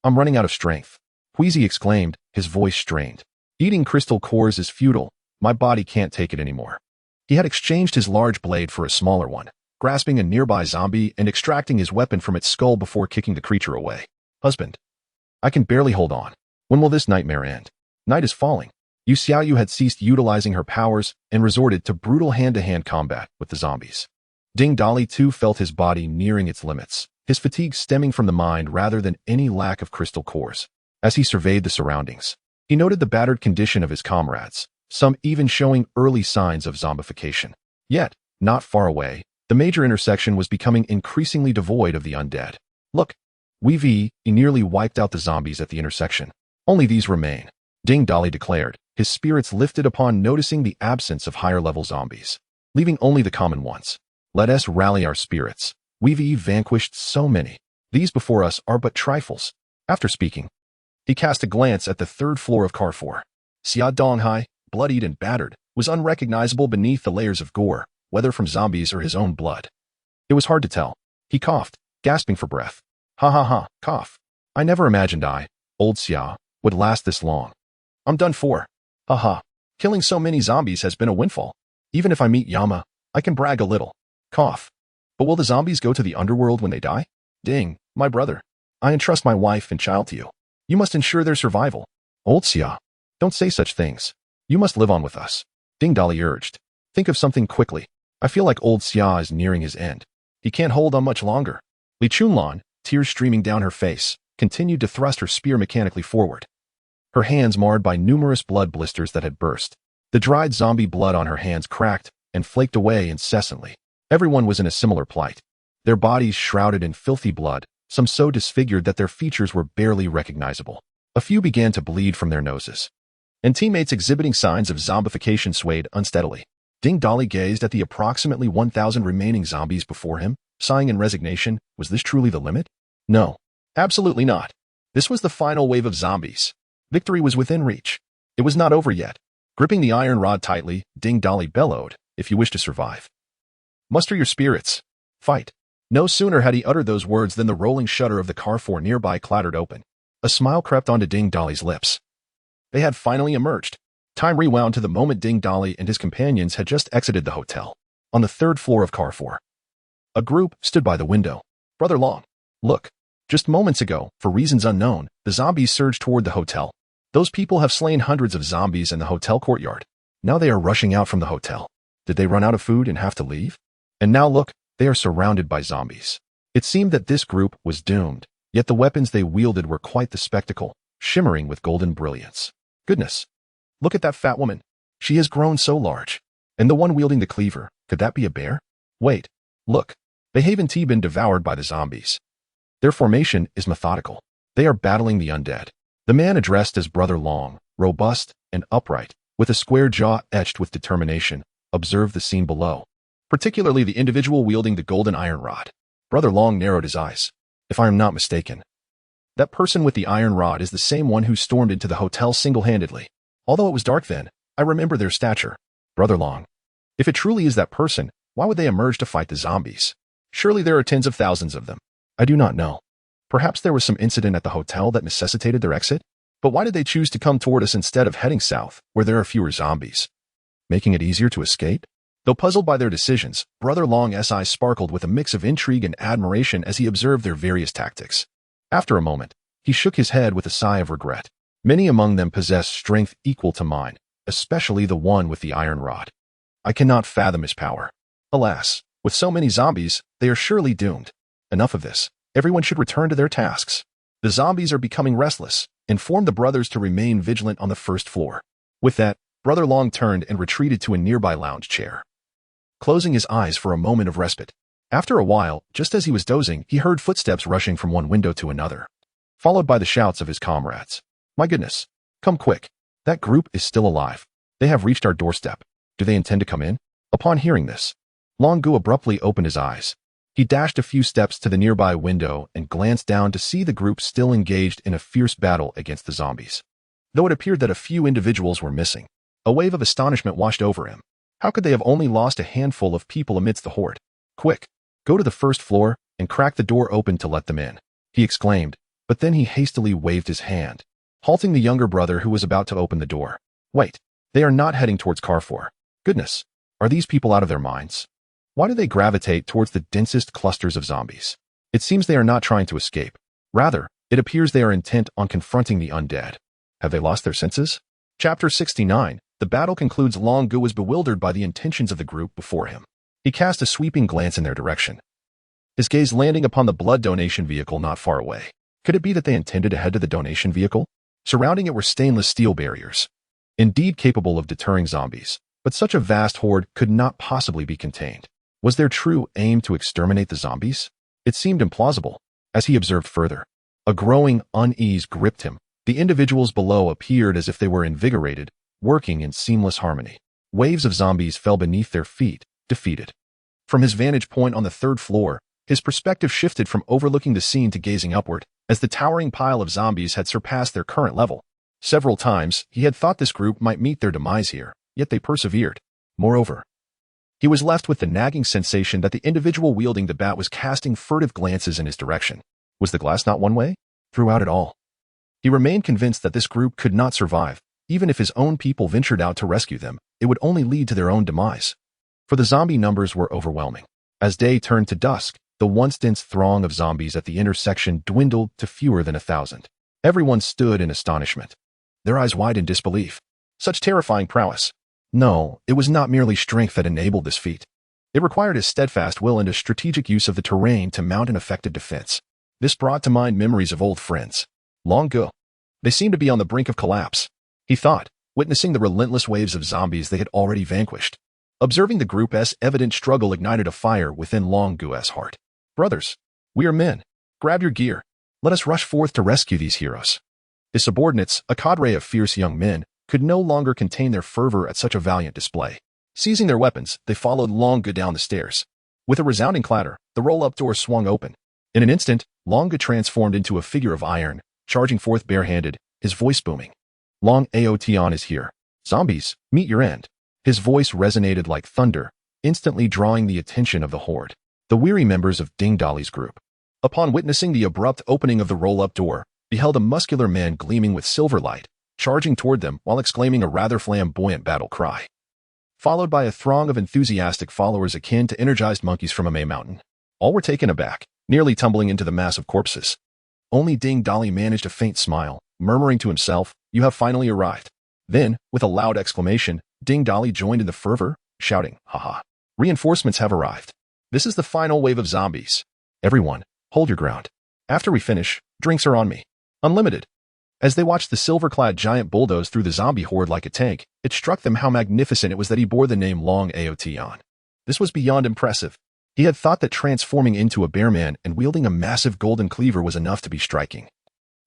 I'm running out of strength," Huizi exclaimed, his voice strained. "Eating crystal cores is futile. My body can't take it anymore." He had exchanged his large blade for a smaller one, grasping a nearby zombie and extracting his weapon from its skull before kicking the creature away. "Husband, I can barely hold on. When will this nightmare end?" Night is falling. Yu Xiaoyu had ceased utilizing her powers and resorted to brutal hand-to-hand combat with the zombies. Ding Dali too felt his body nearing its limits, his fatigue stemming from the mind rather than any lack of crystal cores. As he surveyed the surroundings, he noted the battered condition of his comrades, some even showing early signs of zombification. Yet, not far away, the major intersection was becoming increasingly devoid of the undead. "Look, he nearly wiped out the zombies at the intersection. Only these remain," Ding Dali declared, his spirits lifted upon noticing the absence of higher-level zombies, leaving only the common ones. "Let us rally our spirits. We've vanquished so many. These before us are but trifles." After speaking, he cast a glance at the 3rd floor of Carrefour. Xia Donghai, bloodied and battered, was unrecognizable beneath the layers of gore, whether from zombies or his own blood. It was hard to tell. He coughed, gasping for breath. "Ha ha ha, cough. I never imagined old Xia, would last this long. I'm done for. Ha ha. Killing so many zombies has been a windfall. Even if I meet Yama, I can brag a little. Cough. But will the zombies go to the underworld when they die? Ding, my brother. I entrust my wife and child to you. You must ensure their survival." "Old Xia, don't say such things. You must live on with us," Ding Dali urged. "Think of something quickly. I feel like old Xia is nearing his end. He can't hold on much longer." Li Chunlan, tears streaming down her face, continued to thrust her spear mechanically forward, her hands marred by numerous blood blisters that had burst. The dried zombie blood on her hands cracked and flaked away incessantly. Everyone was in a similar plight, their bodies shrouded in filthy blood, some so disfigured that their features were barely recognizable. A few began to bleed from their noses, and teammates exhibiting signs of zombification swayed unsteadily. Ding Dali gazed at the approximately 1,000 remaining zombies before him, sighing in resignation. Was this truly the limit? No, absolutely not. This was the final wave of zombies. Victory was within reach. It was not over yet. Gripping the iron rod tightly, Ding Dali bellowed, "If you wish to survive, muster your spirits. Fight." No sooner had he uttered those words than the rolling shutter of the Carrefour nearby clattered open. A smile crept onto Ding Dali's lips. They had finally emerged. Time rewound to the moment Ding Dali and his companions had just exited the hotel. On the 3rd floor of Carrefour, a group stood by the window. "Brother Long, look. Just moments ago, for reasons unknown, the zombies surged toward the hotel. Those people have slain hundreds of zombies in the hotel courtyard. Now they are rushing out from the hotel. Did they run out of food and have to leave? And now look, they are surrounded by zombies." It seemed that this group was doomed, yet the weapons they wielded were quite the spectacle, shimmering with golden brilliance. "Goodness. Look at that fat woman. She has grown so large. And the one wielding the cleaver, could that be a bear? Wait. Look. They haven't been devoured by the zombies. Their formation is methodical. They are battling the undead." The man addressed as Brother Long, robust and upright, with a square jaw etched with determination, observed the scene below, particularly the individual wielding the golden iron rod. Brother Long narrowed his eyes. "If I am not mistaken, that person with the iron rod is the same one who stormed into the hotel single-handedly. Although it was dark then, I remember their stature." "Brother Long, if it truly is that person, why would they emerge to fight the zombies? Surely there are tens of thousands of them." "I do not know. Perhaps there was some incident at the hotel that necessitated their exit? But why did they choose to come toward us instead of heading south, where there are fewer zombies? Making it easier to escape?" Though puzzled by their decisions, Brother Long's eyes sparkled with a mix of intrigue and admiration as he observed their various tactics. After a moment, he shook his head with a sigh of regret. Many among them possess strength equal to mine, especially the one with the iron rod. I cannot fathom his power. Alas, with so many zombies, they are surely doomed. Enough of this. Everyone should return to their tasks. The zombies are becoming restless. Inform the brothers to remain vigilant on the 1st floor. With that, Brother Long turned and retreated to a nearby lounge chair, closing his eyes for a moment of respite. After a while, just as he was dozing, he heard footsteps rushing from one window to another, followed by the shouts of his comrades. "My goodness! Come quick! That group is still alive. They have reached our doorstep. Do they intend to come in?" Upon hearing this, Long Gu abruptly opened his eyes. He dashed a few steps to the nearby window and glanced down to see the group still engaged in a fierce battle against the zombies. Though it appeared that a few individuals were missing, a wave of astonishment washed over him. How could they have only lost a handful of people amidst the horde? Quick, go to the first floor and crack the door open to let them in, he exclaimed, but then he hastily waved his hand, halting the younger brother who was about to open the door. Wait, they are not heading towards Carrefour. Goodness, are these people out of their minds? Why do they gravitate towards the densest clusters of zombies? It seems they are not trying to escape. Rather, it appears they are intent on confronting the undead. Have they lost their senses? Chapter 69. The battle concludes. Long Gu was bewildered by the intentions of the group before him. He cast a sweeping glance in their direction, his gaze landing upon the blood donation vehicle not far away. Could it be that they intended to head to the donation vehicle? Surrounding it were stainless steel barriers, indeed capable of deterring zombies, but such a vast horde could not possibly be contained. Was their true aim to exterminate the zombies? It seemed implausible. As he observed further, a growing unease gripped him. The individuals below appeared as if they were invigorated, working in seamless harmony. Waves of zombies fell beneath their feet, defeated. From his vantage point on the third floor, his perspective shifted from overlooking the scene to gazing upward, as the towering pile of zombies had surpassed their current level. Several times, he had thought this group might meet their demise here, yet they persevered. Moreover, he was left with the nagging sensation that the individual wielding the bat was casting furtive glances in his direction. Was the glass not one way? Throughout it all, he remained convinced that this group could not survive. Even if his own people ventured out to rescue them, it would only lead to their own demise. For the zombie numbers were overwhelming. As day turned to dusk, the once dense throng of zombies at the intersection dwindled to fewer than 1,000. Everyone stood in astonishment, their eyes wide in disbelief. Such terrifying prowess. No, it was not merely strength that enabled this feat. It required a steadfast will and a strategic use of the terrain to mount an effective defense. This brought to mind memories of old friends. Long ago, they seemed to be on the brink of collapse, he thought, witnessing the relentless waves of zombies they had already vanquished. Observing the group's evident struggle ignited a fire within Long Gu's heart. Brothers, we are men. Grab your gear. Let us rush forth to rescue these heroes. His subordinates, a cadre of fierce young men, could no longer contain their fervor at such a valiant display. Seizing their weapons, they followed Long Gu down the stairs. With a resounding clatter, the roll-up door swung open. In an instant, Long Gu transformed into a figure of iron, charging forth barehanded, his voice booming. Long Aotion is here. Zombies, meet your end. His voice resonated like thunder, instantly drawing the attention of the horde, the weary members of Ding Dali's group. Upon witnessing the abrupt opening of the roll-up door, beheld a muscular man gleaming with silver light, charging toward them while exclaiming a rather flamboyant battle cry, followed by a throng of enthusiastic followers akin to energized monkeys from a May mountain. All were taken aback, nearly tumbling into the mass of corpses. Only Ding Dali managed a faint smile, murmuring to himself, "You have finally arrived." Then, with a loud exclamation, Ding Dali joined in the fervor, shouting, "Haha! Reinforcements have arrived. This is the final wave of zombies. Everyone, hold your ground. After we finish, drinks are on me. Unlimited." As they watched the silver-clad giant bulldoze through the zombie horde like a tank, it struck them how magnificent it was that he bore the name Long Aotion. This was beyond impressive. He had thought that transforming into a bear man and wielding a massive golden cleaver was enough to be striking.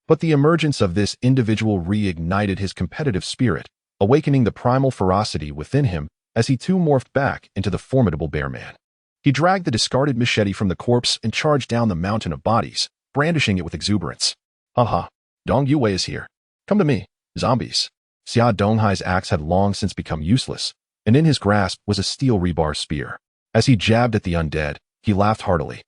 But the emergence of this individual reignited his competitive spirit, awakening the primal ferocity within him as he too morphed back into the formidable bear man. He dragged the discarded machete from the corpse and charged down the mountain of bodies, brandishing it with exuberance. "Haha, Dong Yue is here. Come to me, zombies." Xia Donghai's axe had long since become useless, and in his grasp was a steel rebar spear. As he jabbed at the undead, he laughed heartily,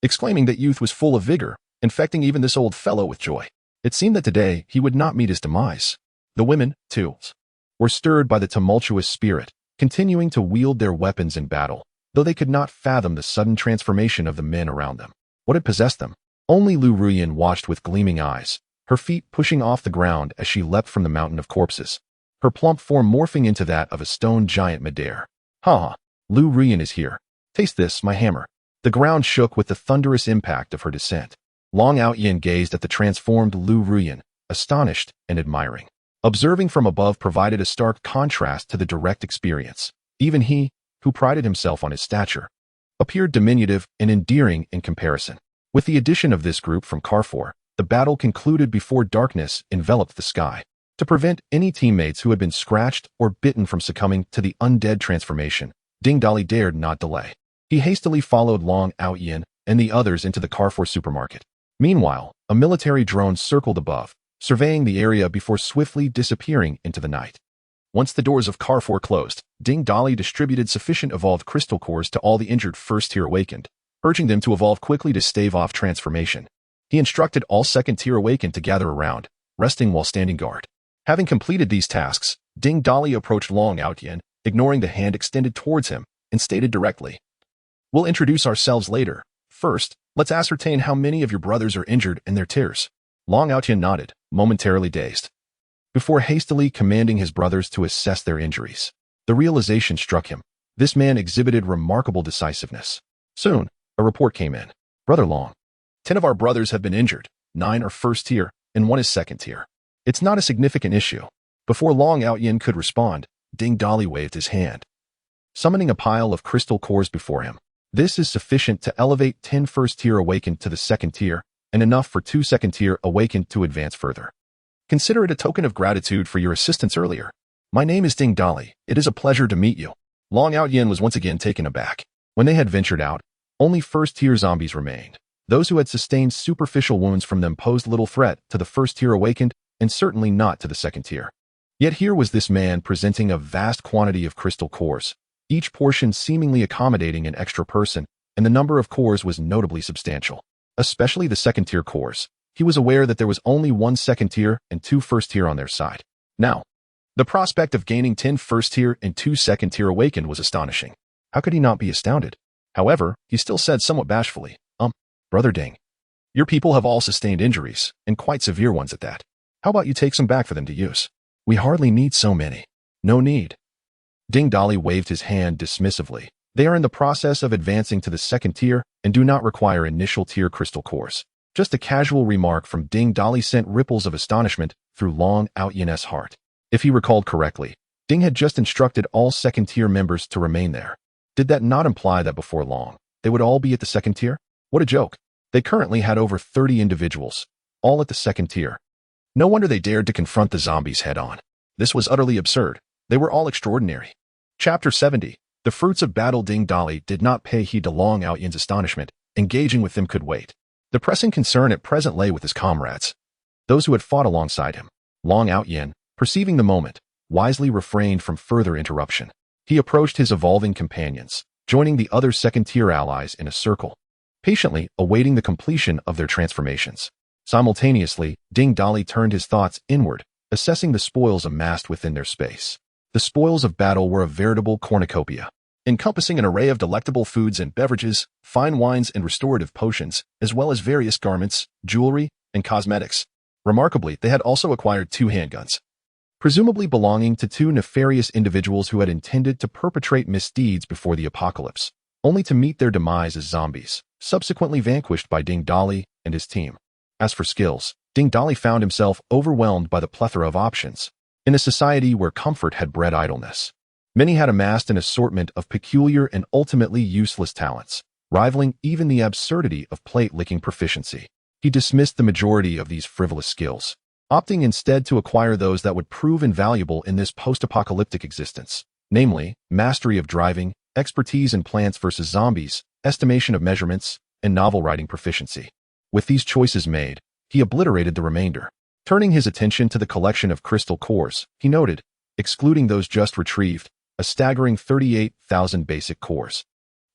exclaiming that youth was full of vigor, infecting even this old fellow with joy. It seemed that today he would not meet his demise. The women, too, were stirred by the tumultuous spirit, continuing to wield their weapons in battle, though they could not fathom the sudden transformation of the men around them. What had possessed them? Only Lu Ruyan watched with gleaming eyes, her feet pushing off the ground as she leapt from the mountain of corpses, her plump form morphing into that of a stone giant midair. "Ha! Lu Ruyan is here. Taste this, my hammer." The ground shook with the thunderous impact of her descent. Long Aoyan gazed at the transformed Lu Ruyan, astonished and admiring. Observing from above provided a stark contrast to the direct experience. Even he, who prided himself on his stature, appeared diminutive and endearing in comparison. With the addition of this group from Carrefour, the battle concluded before darkness enveloped the sky. To prevent any teammates who had been scratched or bitten from succumbing to the undead transformation, Ding Dali dared not delay. He hastily followed Long Outyin and the others into the Carrefour supermarket. Meanwhile, a military drone circled above, surveying the area before swiftly disappearing into the night. Once the doors of Carrefour closed, Ding Dali distributed sufficient evolved crystal cores to all the injured first-tier awakened, urging them to evolve quickly to stave off transformation. He instructed all second-tier awakened to gather around, resting while standing guard. Having completed these tasks, Ding Dali approached Long Outyin, ignoring the hand extended towards him, and stated directly, "We'll introduce ourselves later. First, let's ascertain how many of your brothers are injured and their tiers." Long Outyin nodded, momentarily dazed, before hastily commanding his brothers to assess their injuries. The realization struck him. This man exhibited remarkable decisiveness. Soon, a report came in. "Brother Long, 10 of our brothers have been injured, 9 are first tier, and 1 is second tier. It's not a significant issue." Before Long Outyin could respond, Ding Dali waved his hand, summoning a pile of crystal cores before him. This is sufficient to elevate 10 first-tier awakened to the second tier, and enough for 2 second-tier awakened to advance further. Consider it a token of gratitude for your assistance earlier. My name is Ding Dali. It is a pleasure to meet you. Long Outyin was once again taken aback. When they had ventured out, only first-tier zombies remained. Those who had sustained superficial wounds from them posed little threat to the first-tier awakened, and certainly not to the second tier. Yet here was this man presenting a vast quantity of crystal cores, each portion seemingly accommodating an extra person, and the number of cores was notably substantial. Especially the second-tier cores. He was aware that there was only 1 second-tier and 2 first-tier on their side. Now, the prospect of gaining 10 first-tier and 2 second-tier awakened was astonishing. How could he not be astounded? However, he still said somewhat bashfully, Brother Ding, your people have all sustained injuries, and quite severe ones at that. How about you take some back for them to use? We hardly need so many." "No need." Ding Dali waved his hand dismissively. "They are in the process of advancing to the second tier and do not require initial tier crystal cores." Just a casual remark from Ding Dali sent ripples of astonishment through Long Outyin's heart. If he recalled correctly, Ding had just instructed all second-tier members to remain there. Did that not imply that before long, they would all be at the second tier? What a joke. They currently had over 30 individuals, all at the second tier. No wonder they dared to confront the zombies head-on. This was utterly absurd. They were all extraordinary. Chapter 70. The fruits of battle. Ding Dali did not pay heed to Long Outyin's astonishment. Engaging with them could wait. The pressing concern at present lay with his comrades, those who had fought alongside him. Long Outyin, perceiving the moment, wisely refrained from further interruption. He approached his evolving companions, joining the other second-tier allies in a circle, patiently awaiting the completion of their transformations. Simultaneously, Ding Dali turned his thoughts inward, assessing the spoils amassed within their space. The spoils of battle were a veritable cornucopia, encompassing an array of delectable foods and beverages, fine wines and restorative potions, as well as various garments, jewelry, and cosmetics. Remarkably, they had also acquired 2 handguns, presumably belonging to 2 nefarious individuals who had intended to perpetrate misdeeds before the apocalypse, only to meet their demise as zombies, subsequently vanquished by Ding Dali and his team. As for skills, Ding Dali found himself overwhelmed by the plethora of options. In a society where comfort had bred idleness, many had amassed an assortment of peculiar and ultimately useless talents, rivaling even the absurdity of plate-licking proficiency. He dismissed the majority of these frivolous skills, opting instead to acquire those that would prove invaluable in this post-apocalyptic existence, namely, mastery of driving, expertise in plants versus zombies, estimation of measurements, and novel writing proficiency. With these choices made, he obliterated the remainder. Turning his attention to the collection of crystal cores, he noted, excluding those just retrieved, a staggering 38,000 basic cores,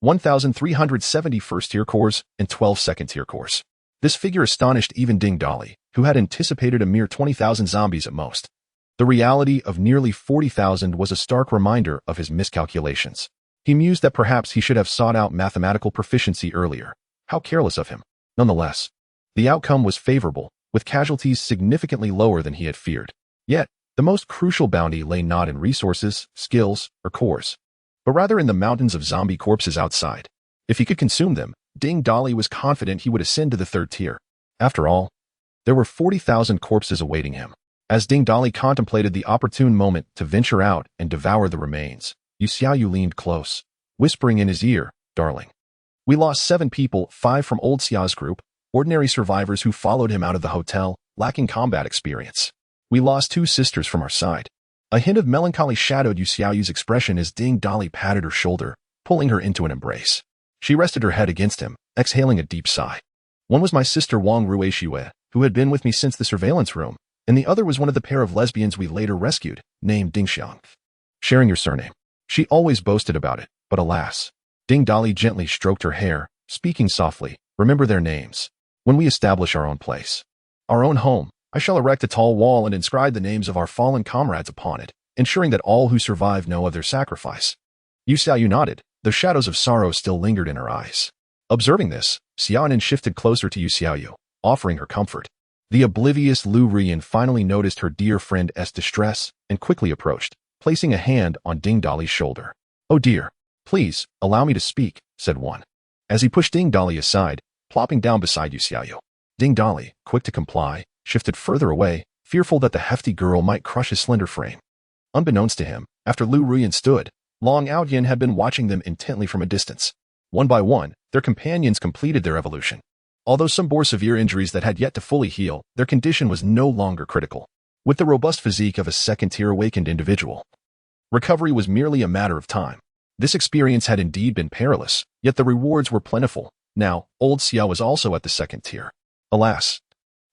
1,370 first-tier cores, and 12 second-tier cores. This figure astonished even Ding Dali, who had anticipated a mere 20,000 zombies at most. The reality of nearly 40,000 was a stark reminder of his miscalculations. He mused that perhaps he should have sought out mathematical proficiency earlier. How careless of him. Nonetheless, the outcome was favorable, with casualties significantly lower than he had feared. Yet, the most crucial bounty lay not in resources, skills, or cores, but rather in the mountains of zombie corpses outside. If he could consume them, Ding Dali was confident he would ascend to the third tier. After all, there were 40,000 corpses awaiting him. As Ding Dali contemplated the opportune moment to venture out and devour the remains, Yu Xiaoyu leaned close, whispering in his ear, "Darling, we lost 7 people, 5 from old Xia's group, ordinary survivors who followed him out of the hotel, lacking combat experience. We lost 2 sisters from our side." A hint of melancholy shadowed Yu Xiaoyu's expression as Ding Dali patted her shoulder, pulling her into an embrace. She rested her head against him, exhaling a deep sigh. One was my sister Wang Ruexiue, who had been with me since the surveillance room, and the other was one of the pair of lesbians we later rescued, named Ding Xiang. Sharing your surname. She always boasted about it, but alas. Ding Dali gently stroked her hair, speaking softly. Remember their names. When we establish our own place, our own home, I shall erect a tall wall and inscribe the names of our fallen comrades upon it, ensuring that all who survive know of their sacrifice. Yu Xiaoyu nodded, the shadows of sorrow still lingered in her eyes. Observing this, Xiaonan shifted closer to Yu Xiaoyu, offering her comfort. The oblivious Lu Rian finally noticed her dear friend's distress and quickly approached, placing a hand on Ding Dali's shoulder. Oh dear, please, allow me to speak, said one. As he pushed Ding Dali aside, plopping down beside Yu Xiaoyu. Ding Dali, quick to comply, shifted further away, fearful that the hefty girl might crush his slender frame. Unbeknownst to him, after Lu Ruyan stood, Long Outyin had been watching them intently from a distance. One by one, their companions completed their evolution. Although some bore severe injuries that had yet to fully heal, their condition was no longer critical. With the robust physique of a second-tier awakened individual, recovery was merely a matter of time. This experience had indeed been perilous, yet the rewards were plentiful. Now, old Xiao was also at the second tier. Alas,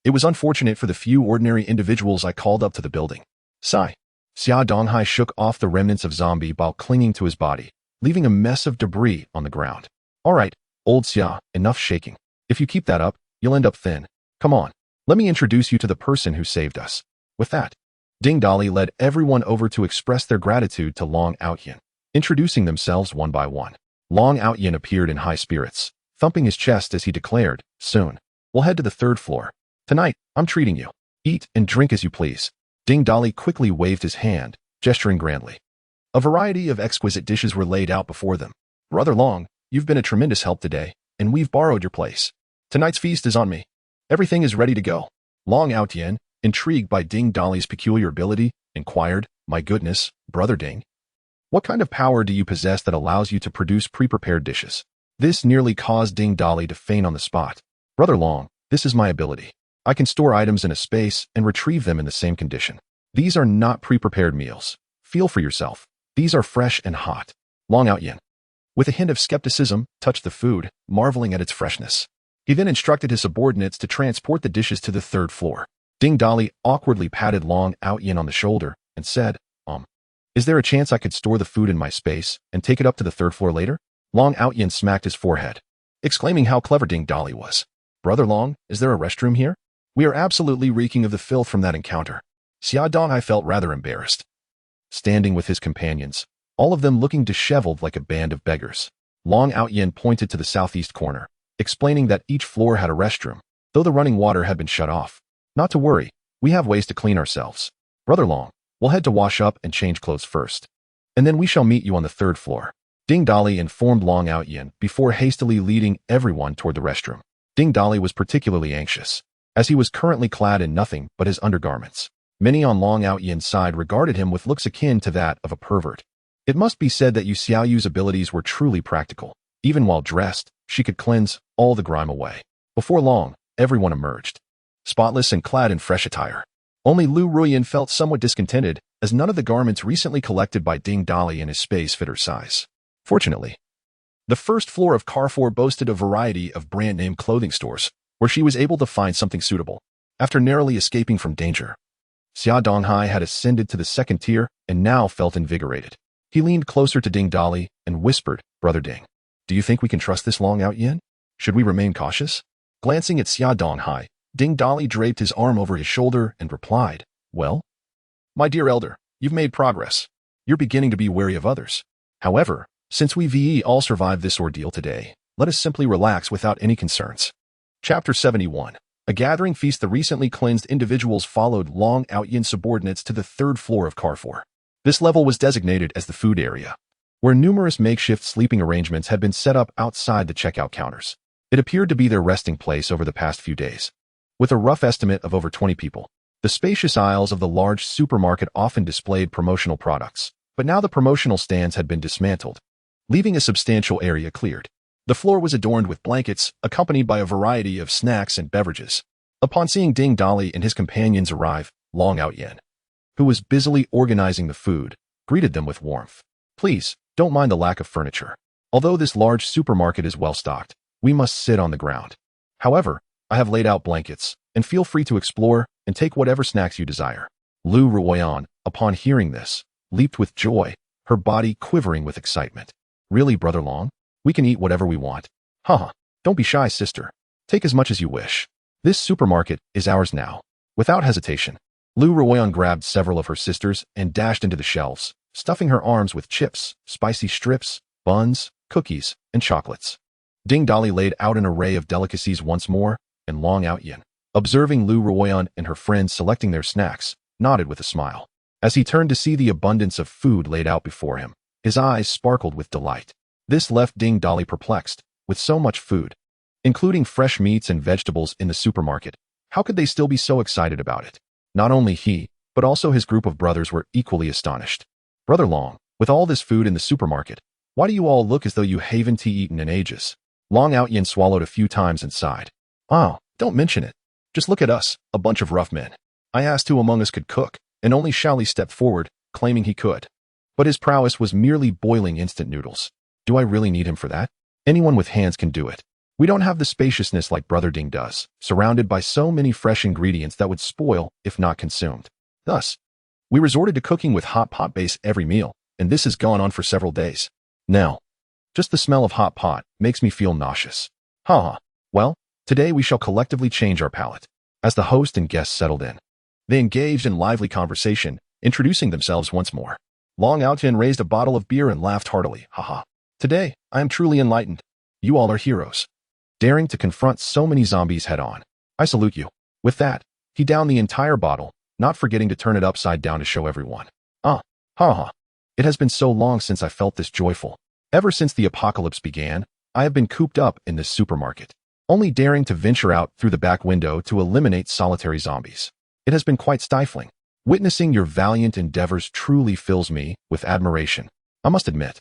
it was unfortunate for the few ordinary individuals I called up to the building. Sigh. Xia Donghai shook off the remnants of zombie while clinging to his body, leaving a mess of debris on the ground. All right, old Xia, enough shaking. If you keep that up, you'll end up thin. Come on, let me introduce you to the person who saved us. With that, Ding Dali led everyone over to express their gratitude to Long Outyin, introducing themselves one by one. Long Outyin appeared in high spirits, thumping his chest as he declared, soon, we'll head to the third floor. Tonight, I'm treating you. Eat and drink as you please. Ding Dali quickly waved his hand, gesturing grandly. A variety of exquisite dishes were laid out before them. Brother Long, you've been a tremendous help today, and we've borrowed your place. Tonight's feast is on me. Everything is ready to go. Long Outyin, intrigued by Ding Dali's peculiar ability, inquired, my goodness, Brother Ding. What kind of power do you possess that allows you to produce pre-prepared dishes? This nearly caused Ding Dali to faint on the spot. Brother Long, this is my ability. I can store items in a space and retrieve them in the same condition. These are not pre-prepared meals. Feel for yourself. These are fresh and hot. Long Outyin, with a hint of skepticism, touched the food, marveling at its freshness. He then instructed his subordinates to transport the dishes to the third floor. Ding Dali awkwardly patted Long Outyin on the shoulder and said, is there a chance I could store the food in my space and take it up to the third floor later? Long Outyin smacked his forehead, exclaiming how clever Ding Dali was. Brother Long, is there a restroom here? We are absolutely reeking of the filth from that encounter. Xia Donghai felt rather embarrassed. Standing with his companions, all of them looking disheveled like a band of beggars. Long Outyin pointed to the southeast corner, explaining that each floor had a restroom, though the running water had been shut off. Not to worry, we have ways to clean ourselves. Brother Long, we'll head to wash up and change clothes first. And then we shall meet you on the third floor. Ding Dali informed Long Outyin before hastily leading everyone toward the restroom. Ding Dali was particularly anxious, as he was currently clad in nothing but his undergarments. Many on Long Outyin's side regarded him with looks akin to that of a pervert. It must be said that Yu Xiaoyu's abilities were truly practical. Even while dressed, she could cleanse all the grime away. Before long, everyone emerged, spotless and clad in fresh attire. Only Lu Ruyan felt somewhat discontented, as none of the garments recently collected by Ding Dali in his space fit her size. Fortunately, the first floor of Carrefour boasted a variety of brand-name clothing stores, where she was able to find something suitable. After narrowly escaping from danger, Xia Donghai had ascended to the second tier and now felt invigorated. He leaned closer to Ding Dali and whispered, Brother Ding, do you think we can trust this Long Outyin? Should we remain cautious? Glancing at Xia Donghai, Ding Dali draped his arm over his shoulder and replied, well, my dear elder, you've made progress. You're beginning to be wary of others. However, since we all survived this ordeal today, let us simply relax without any concerns. Chapter 71. A gathering feast. The recently cleansed individuals followed Long Outyin subordinates to the third floor of Carrefour. This level was designated as the food area, where numerous makeshift sleeping arrangements had been set up outside the checkout counters. It appeared to be their resting place over the past few days. With a rough estimate of over 20 people, the spacious aisles of the large supermarket often displayed promotional products, but now the promotional stands had been dismantled, leaving a substantial area cleared. The floor was adorned with blankets, accompanied by a variety of snacks and beverages. Upon seeing Ding Dali and his companions arrive, Long Outyin, who was busily organizing the food, greeted them with warmth. Please, don't mind the lack of furniture. Although this large supermarket is well stocked, we must sit on the ground. However, I have laid out blankets, and feel free to explore and take whatever snacks you desire. Lu Ruoyan, upon hearing this, leaped with joy, her body quivering with excitement. Really, Brother Long? We can eat whatever we want. Haha, don't be shy, sister. Take as much as you wish. This supermarket is ours now. Without hesitation, Lu Ruoyan grabbed several of her sisters and dashed into the shelves, stuffing her arms with chips, spicy strips, buns, cookies, and chocolates. Ding Dali laid out an array of delicacies once more, and Long Outyin, observing Lu Ruoyan and her friends selecting their snacks, nodded with a smile. As he turned to see the abundance of food laid out before him, his eyes sparkled with delight. This left Ding Dali perplexed. With so much food, including fresh meats and vegetables in the supermarket, how could they still be so excited about it? Not only he, but also his group of brothers were equally astonished. Brother Long, with all this food in the supermarket, why do you all look as though you haven't eaten in ages? Long Outyin swallowed a few times and sighed. Oh, don't mention it. Just look at us, a bunch of rough men. I asked who among us could cook, and only Shaoli stepped forward, claiming he could. But his prowess was merely boiling instant noodles. Do I really need him for that? Anyone with hands can do it. We don't have the spaciousness like Brother Ding does, surrounded by so many fresh ingredients that would spoil if not consumed. Thus, we resorted to cooking with hot pot base every meal, and this has gone on for several days. Now, just the smell of hot pot makes me feel nauseous. Haha. Well, today we shall collectively change our palate. As the host and guests settled in, they engaged in lively conversation, introducing themselves once more. Long Outyin raised a bottle of beer and laughed heartily. Haha. Today, I am truly enlightened. You all are heroes. Daring to confront so many zombies head-on. I salute you. With that, he downed the entire bottle, not forgetting to turn it upside down to show everyone. Haha. It has been so long since I felt this joyful. Ever since the apocalypse began, I have been cooped up in this supermarket, only daring to venture out through the back window to eliminate solitary zombies. It has been quite stifling. Witnessing your valiant endeavors truly fills me with admiration. I must admit,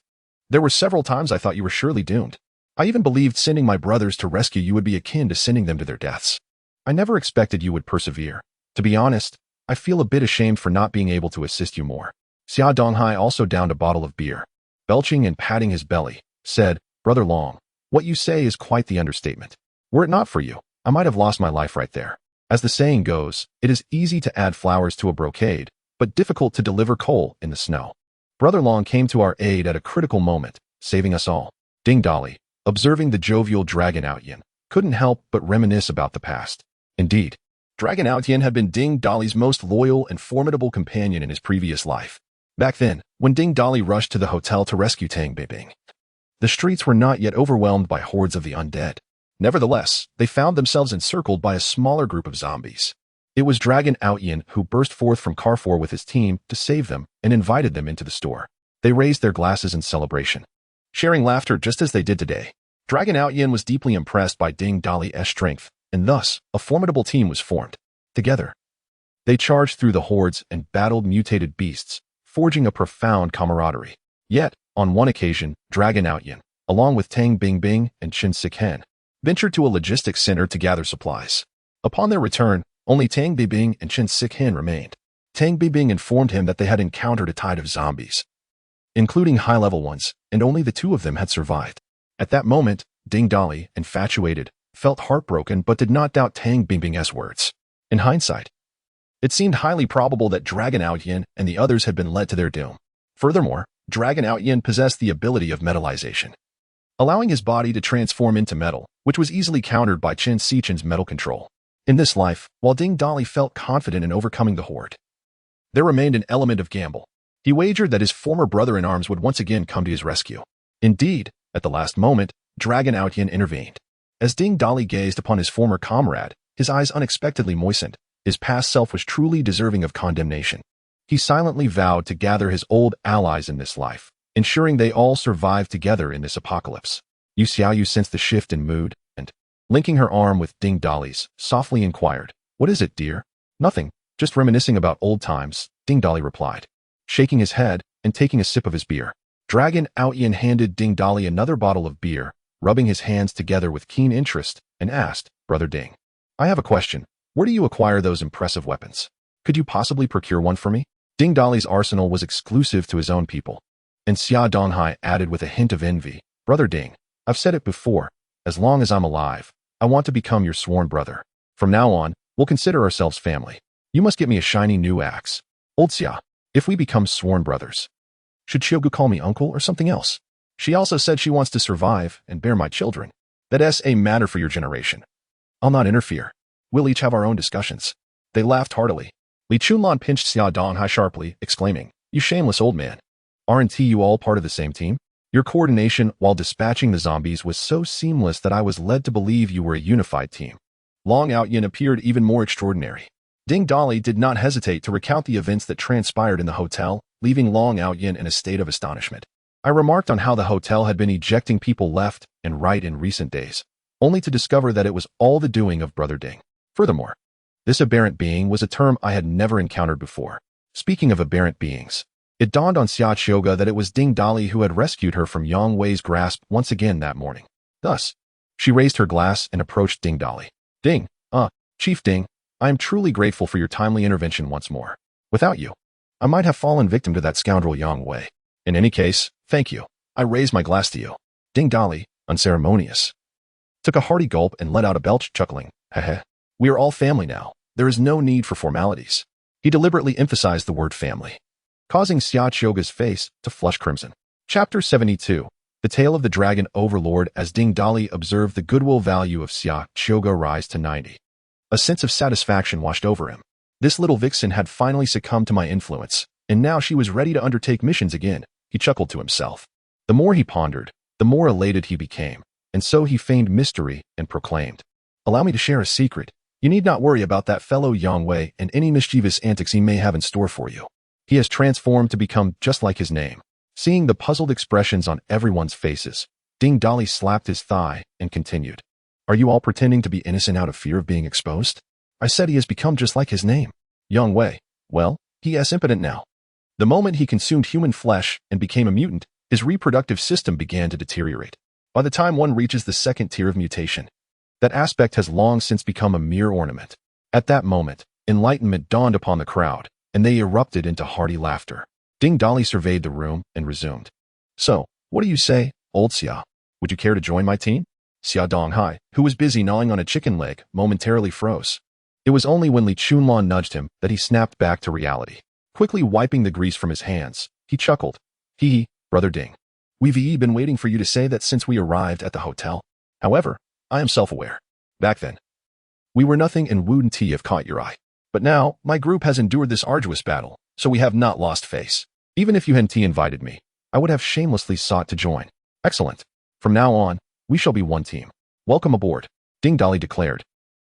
there were several times I thought you were surely doomed. I even believed sending my brothers to rescue you would be akin to sending them to their deaths. I never expected you would persevere. To be honest, I feel a bit ashamed for not being able to assist you more. Xia Donghai also downed a bottle of beer. Belching and patting his belly, said, Brother Long, what you say is quite the understatement. Were it not for you, I might have lost my life right there. As the saying goes, it is easy to add flowers to a brocade, but difficult to deliver coal in the snow. Brother Long came to our aid at a critical moment, saving us all. Ding Dali, observing the jovial Dragon Outyin, couldn't help but reminisce about the past. Indeed, Dragon Outyin had been Ding Dali's most loyal and formidable companion in his previous life. Back then, when Ding Dali rushed to the hotel to rescue Tang Beibing, the streets were not yet overwhelmed by hordes of the undead. Nevertheless, they found themselves encircled by a smaller group of zombies. It was Dragon Outyin who burst forth from Carrefour with his team to save them and invited them into the store. They raised their glasses in celebration, sharing laughter just as they did today. Dragon Outyin was deeply impressed by Ding Dali's strength, and thus, a formidable team was formed. Together, they charged through the hordes and battled mutated beasts, forging a profound camaraderie. Yet, on one occasion, Dragon Outyin, along with Tang Bingbing and Qin Sikhen, ventured to a logistics center to gather supplies. Upon their return, only Tang Bingbing and Qin Sikhen remained. Tang Bingbing informed him that they had encountered a tide of zombies, including high-level ones, and only the two of them had survived. At that moment, Ding Dali, infatuated, felt heartbroken but did not doubt Tang Bingbing's words. In hindsight, it seemed highly probable that Dragon Outyin and the others had been led to their doom. Furthermore, Dragon Outyin possessed the ability of metallization, allowing his body to transform into metal, which was easily countered by Qin Sichen's metal control. In this life, while Ding Dali felt confident in overcoming the horde, there remained an element of gamble. He wagered that his former brother-in-arms would once again come to his rescue. Indeed, at the last moment, Dragon Outyin intervened. As Ding Dali gazed upon his former comrade, his eyes unexpectedly moistened. His past self was truly deserving of condemnation. He silently vowed to gather his old allies in this life, ensuring they all survive together in this apocalypse. Yu Xiaoyu sensed the shift in mood, and, linking her arm with Ding Dali's, softly inquired, "What is it, dear?" "Nothing, just reminiscing about old times," Ding Dali replied, shaking his head and taking a sip of his beer. Dragon Outyin handed Ding Dali another bottle of beer, rubbing his hands together with keen interest, and asked, "Brother Ding, I have a question. Where do you acquire those impressive weapons? Could you possibly procure one for me?" Ding Dali's arsenal was exclusive to his own people, and Xia Donghai added with a hint of envy, Brother Ding, I've said it before. As long as I'm alive, I want to become your sworn brother. From now on, we'll consider ourselves family. You must get me a shiny new axe. Old Xia, if we become sworn brothers, should Xiaogu call me uncle or something else? She also said she wants to survive and bear my children. That's a matter for your generation. I'll not interfere. We'll each have our own discussions. They laughed heartily. Li Chunlan pinched Xia Donghai sharply, exclaiming, You shameless old man. Aren't you all part of the same team? Your coordination while dispatching the zombies was so seamless that I was led to believe you were a unified team. Long Outyin appeared even more extraordinary. Ding Dali did not hesitate to recount the events that transpired in the hotel, leaving Long Outyin in a state of astonishment. I remarked on how the hotel had been ejecting people left and right in recent days, only to discover that it was all the doing of Brother Ding. Furthermore, this aberrant being was a term I had never encountered before. Speaking of aberrant beings, it dawned on Xia Qiuge that it was Ding Dali who had rescued her from Yang Wei's grasp once again that morning. Thus, she raised her glass and approached Ding Dali. Ding, Chief Ding, I am truly grateful for your timely intervention once more. Without you, I might have fallen victim to that scoundrel Yang Wei. In any case, thank you. I raise my glass to you. Ding Dali, unceremonious, took a hearty gulp and let out a belch, chuckling. Heh. We are all family now. There is no need for formalities. He deliberately emphasized the word family, causing Xia Qiuge's face to flush crimson. Chapter 72. The Tale of the Dragon Overlord. As Ding Dali observed the goodwill value of Xia Qiuge rise to 90. A sense of satisfaction washed over him. This little vixen had finally succumbed to my influence, and now she was ready to undertake missions again. He chuckled to himself. The more he pondered, the more elated he became, and so he feigned mystery and proclaimed, Allow me to share a secret. You need not worry about that fellow Yang Wei and any mischievous antics he may have in store for you. He has transformed to become just like his name. Seeing the puzzled expressions on everyone's faces, Ding Dali slapped his thigh and continued. Are you all pretending to be innocent out of fear of being exposed? I said he has become just like his name. Yang Wei. Well, he is impotent now. The moment he consumed human flesh and became a mutant, his reproductive system began to deteriorate. By the time one reaches the second tier of mutation, that aspect has long since become a mere ornament. At that moment, enlightenment dawned upon the crowd, and they erupted into hearty laughter. Ding Dali surveyed the room and resumed. So, what do you say, old Xia? Would you care to join my team? Xia Donghai, who was busy gnawing on a chicken leg, momentarily froze. It was only when Li Chunlan nudged him that he snapped back to reality. Quickly wiping the grease from his hands, he chuckled. Hee, Brother Ding. We've been waiting for you to say that since we arrived at the hotel. However, I am self-aware. Back then, we were nothing and wouldn't have caught your eye. But now, my group has endured this arduous battle, so we have not lost face. Even if you hadn't invited me, I would have shamelessly sought to join. Excellent. From now on, we shall be one team. Welcome aboard, Ding Dali declared,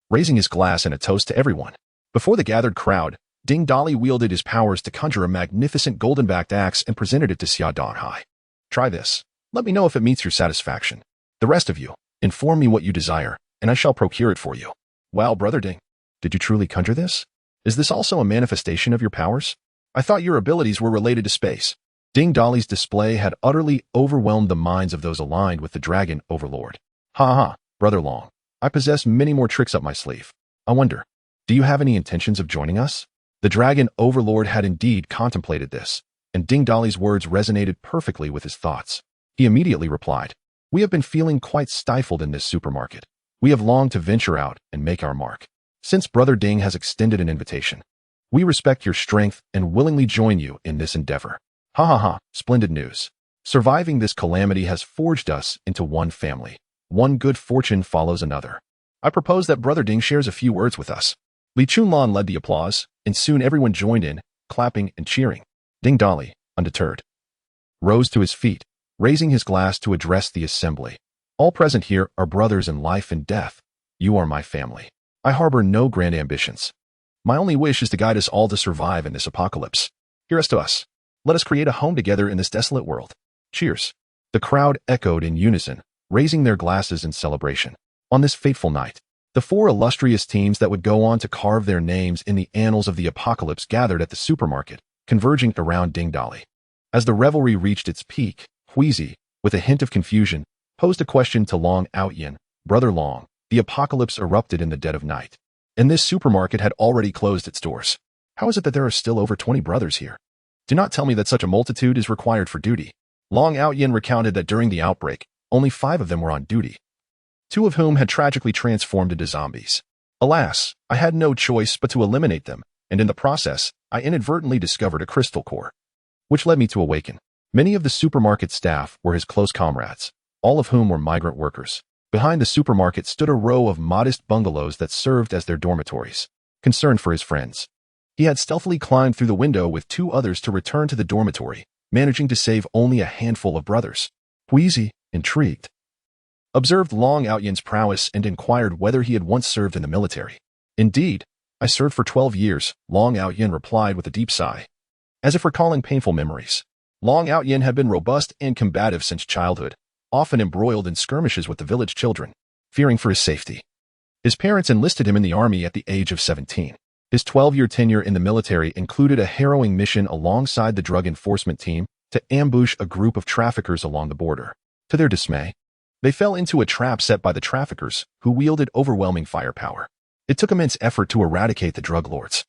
raising his glass in a toast to everyone. Before the gathered crowd, Ding Dali wielded his powers to conjure a magnificent golden-backed axe and presented it to Xia Donghai. Try this. Let me know if it meets your satisfaction. The rest of you, inform me what you desire, and I shall procure it for you. Wow, Brother Ding. Did you truly conjure this? Is this also a manifestation of your powers? I thought your abilities were related to space. Ding Dali's display had utterly overwhelmed the minds of those aligned with the Dragon Overlord. Ha, Brother Long. I possess many more tricks up my sleeve. I wonder, do you have any intentions of joining us? The Dragon Overlord had indeed contemplated this, and Ding Dali's words resonated perfectly with his thoughts. He immediately replied, We have been feeling quite stifled in this supermarket. We have longed to venture out and make our mark. Since Brother Ding has extended an invitation, we respect your strength and willingly join you in this endeavor. Ha, splendid news. Surviving this calamity has forged us into one family. One good fortune follows another. I propose that Brother Ding shares a few words with us. Li Chunlan led the applause, and soon everyone joined in, clapping and cheering. Ding Dali, undeterred, rose to his feet, raising his glass to address the assembly. All present here are brothers in life and death. You are my family. I harbor no grand ambitions. My only wish is to guide us all to survive in this apocalypse. Hear us to us. Let us create a home together in this desolate world. Cheers. The crowd echoed in unison, raising their glasses in celebration. On this fateful night, the four illustrious teams that would go on to carve their names in the annals of the apocalypse gathered at the supermarket, converging around Ding Dali. As the revelry reached its peak, Huizi, with a hint of confusion, posed a question to Long Outyin. Brother Long, the apocalypse erupted in the dead of night, and this supermarket had already closed its doors. How is it that there are still over 20 brothers here? Do not tell me that such a multitude is required for duty. Long Outyin recounted that during the outbreak, only 5 of them were on duty, 2 of whom had tragically transformed into zombies. Alas, I had no choice but to eliminate them, and in the process, I inadvertently discovered a crystal core, which led me to awaken. Many of the supermarket staff were his close comrades, all of whom were migrant workers. Behind the supermarket stood a row of modest bungalows that served as their dormitories. Concerned for his friends, he had stealthily climbed through the window with 2 others to return to the dormitory, managing to save only a handful of brothers. Wheezy, intrigued, observed Long Out Yin's prowess and inquired whether he had once served in the military. Indeed, I served for 12 years, Long Out Yin replied with a deep sigh, as if recalling painful memories. Long Out Yin had been robust and combative since childhood, often embroiled in skirmishes with the village children, fearing for his safety. His parents enlisted him in the army at the age of 17. His 12-year tenure in the military included a harrowing mission alongside the drug enforcement team to ambush a group of traffickers along the border. To their dismay, they fell into a trap set by the traffickers, who wielded overwhelming firepower. It took immense effort to eradicate the drug lords,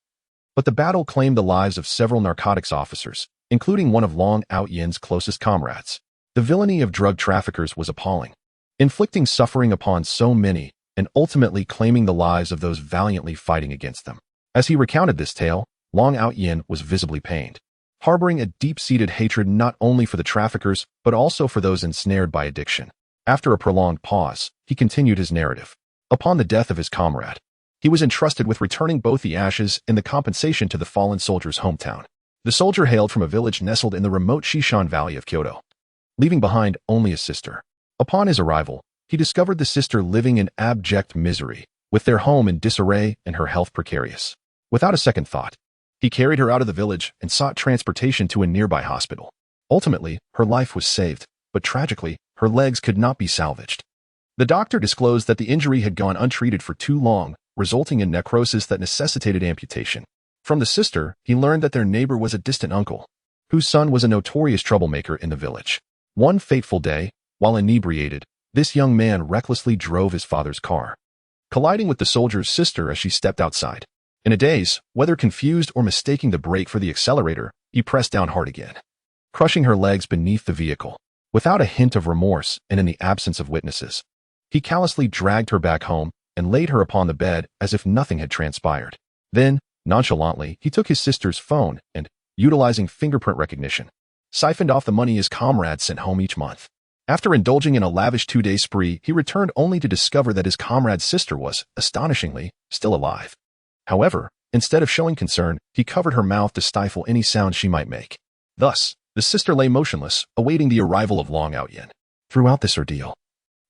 but the battle claimed the lives of several narcotics officers, including one of Long Out Yin's closest comrades. The villainy of drug traffickers was appalling, inflicting suffering upon so many and ultimately claiming the lives of those valiantly fighting against them. As he recounted this tale, Long Out Yin was visibly pained, harboring a deep-seated hatred not only for the traffickers but also for those ensnared by addiction. After a prolonged pause, he continued his narrative. Upon the death of his comrade, he was entrusted with returning both the ashes and the compensation to the fallen soldier's hometown. The soldier hailed from a village nestled in the remote Shishan Valley of Kyoto, leaving behind only his sister. Upon his arrival, he discovered the sister living in abject misery, with their home in disarray and her health precarious. Without a second thought, he carried her out of the village and sought transportation to a nearby hospital. Ultimately, her life was saved, but tragically, her legs could not be salvaged. The doctor disclosed that the injury had gone untreated for too long, resulting in necrosis that necessitated amputation. From the sister, he learned that their neighbor was a distant uncle, whose son was a notorious troublemaker in the village. One fateful day, while inebriated, this young man recklessly drove his father's car, colliding with the soldier's sister as she stepped outside. In a daze, whether confused or mistaking the brake for the accelerator, he pressed down hard again, crushing her legs beneath the vehicle. Without a hint of remorse and in the absence of witnesses, he callously dragged her back home and laid her upon the bed as if nothing had transpired. Then, nonchalantly, he took his sister's phone and, utilizing fingerprint recognition, siphoned off the money his comrades sent home each month. After indulging in a lavish 2-day spree, he returned only to discover that his comrade's sister was, astonishingly, still alive. However, instead of showing concern, he covered her mouth to stifle any sound she might make. Thus, the sister lay motionless, awaiting the arrival of Long Out Yin. Throughout this ordeal,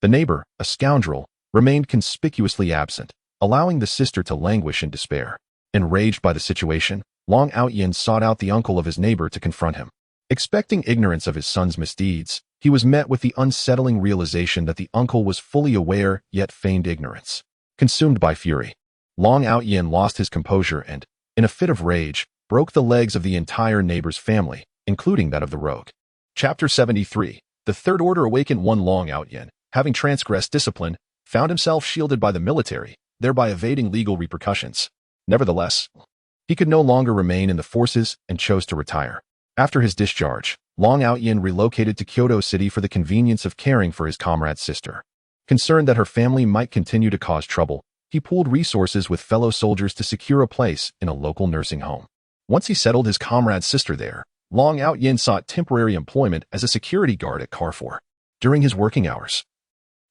the neighbor, a scoundrel, remained conspicuously absent, allowing the sister to languish in despair. Enraged by the situation, Long Out Yin sought out the uncle of his neighbor to confront him. Expecting ignorance of his son's misdeeds, he was met with the unsettling realization that the uncle was fully aware yet feigned ignorance. Consumed by fury, Long Out Yin lost his composure and, in a fit of rage, broke the legs of the entire neighbor's family, including that of the rogue. Chapter 73. The Third Order awakened. One Long Out Yin, having transgressed discipline, found himself shielded by the military, thereby evading legal repercussions. Nevertheless, he could no longer remain in the forces and chose to retire. After his discharge, Long Out Yin relocated to Kyoto City for the convenience of caring for his comrade's sister. Concerned that her family might continue to cause trouble, he pooled resources with fellow soldiers to secure a place in a local nursing home. Once he settled his comrade's sister there, Long Out Yin sought temporary employment as a security guard at Carrefour. During his working hours,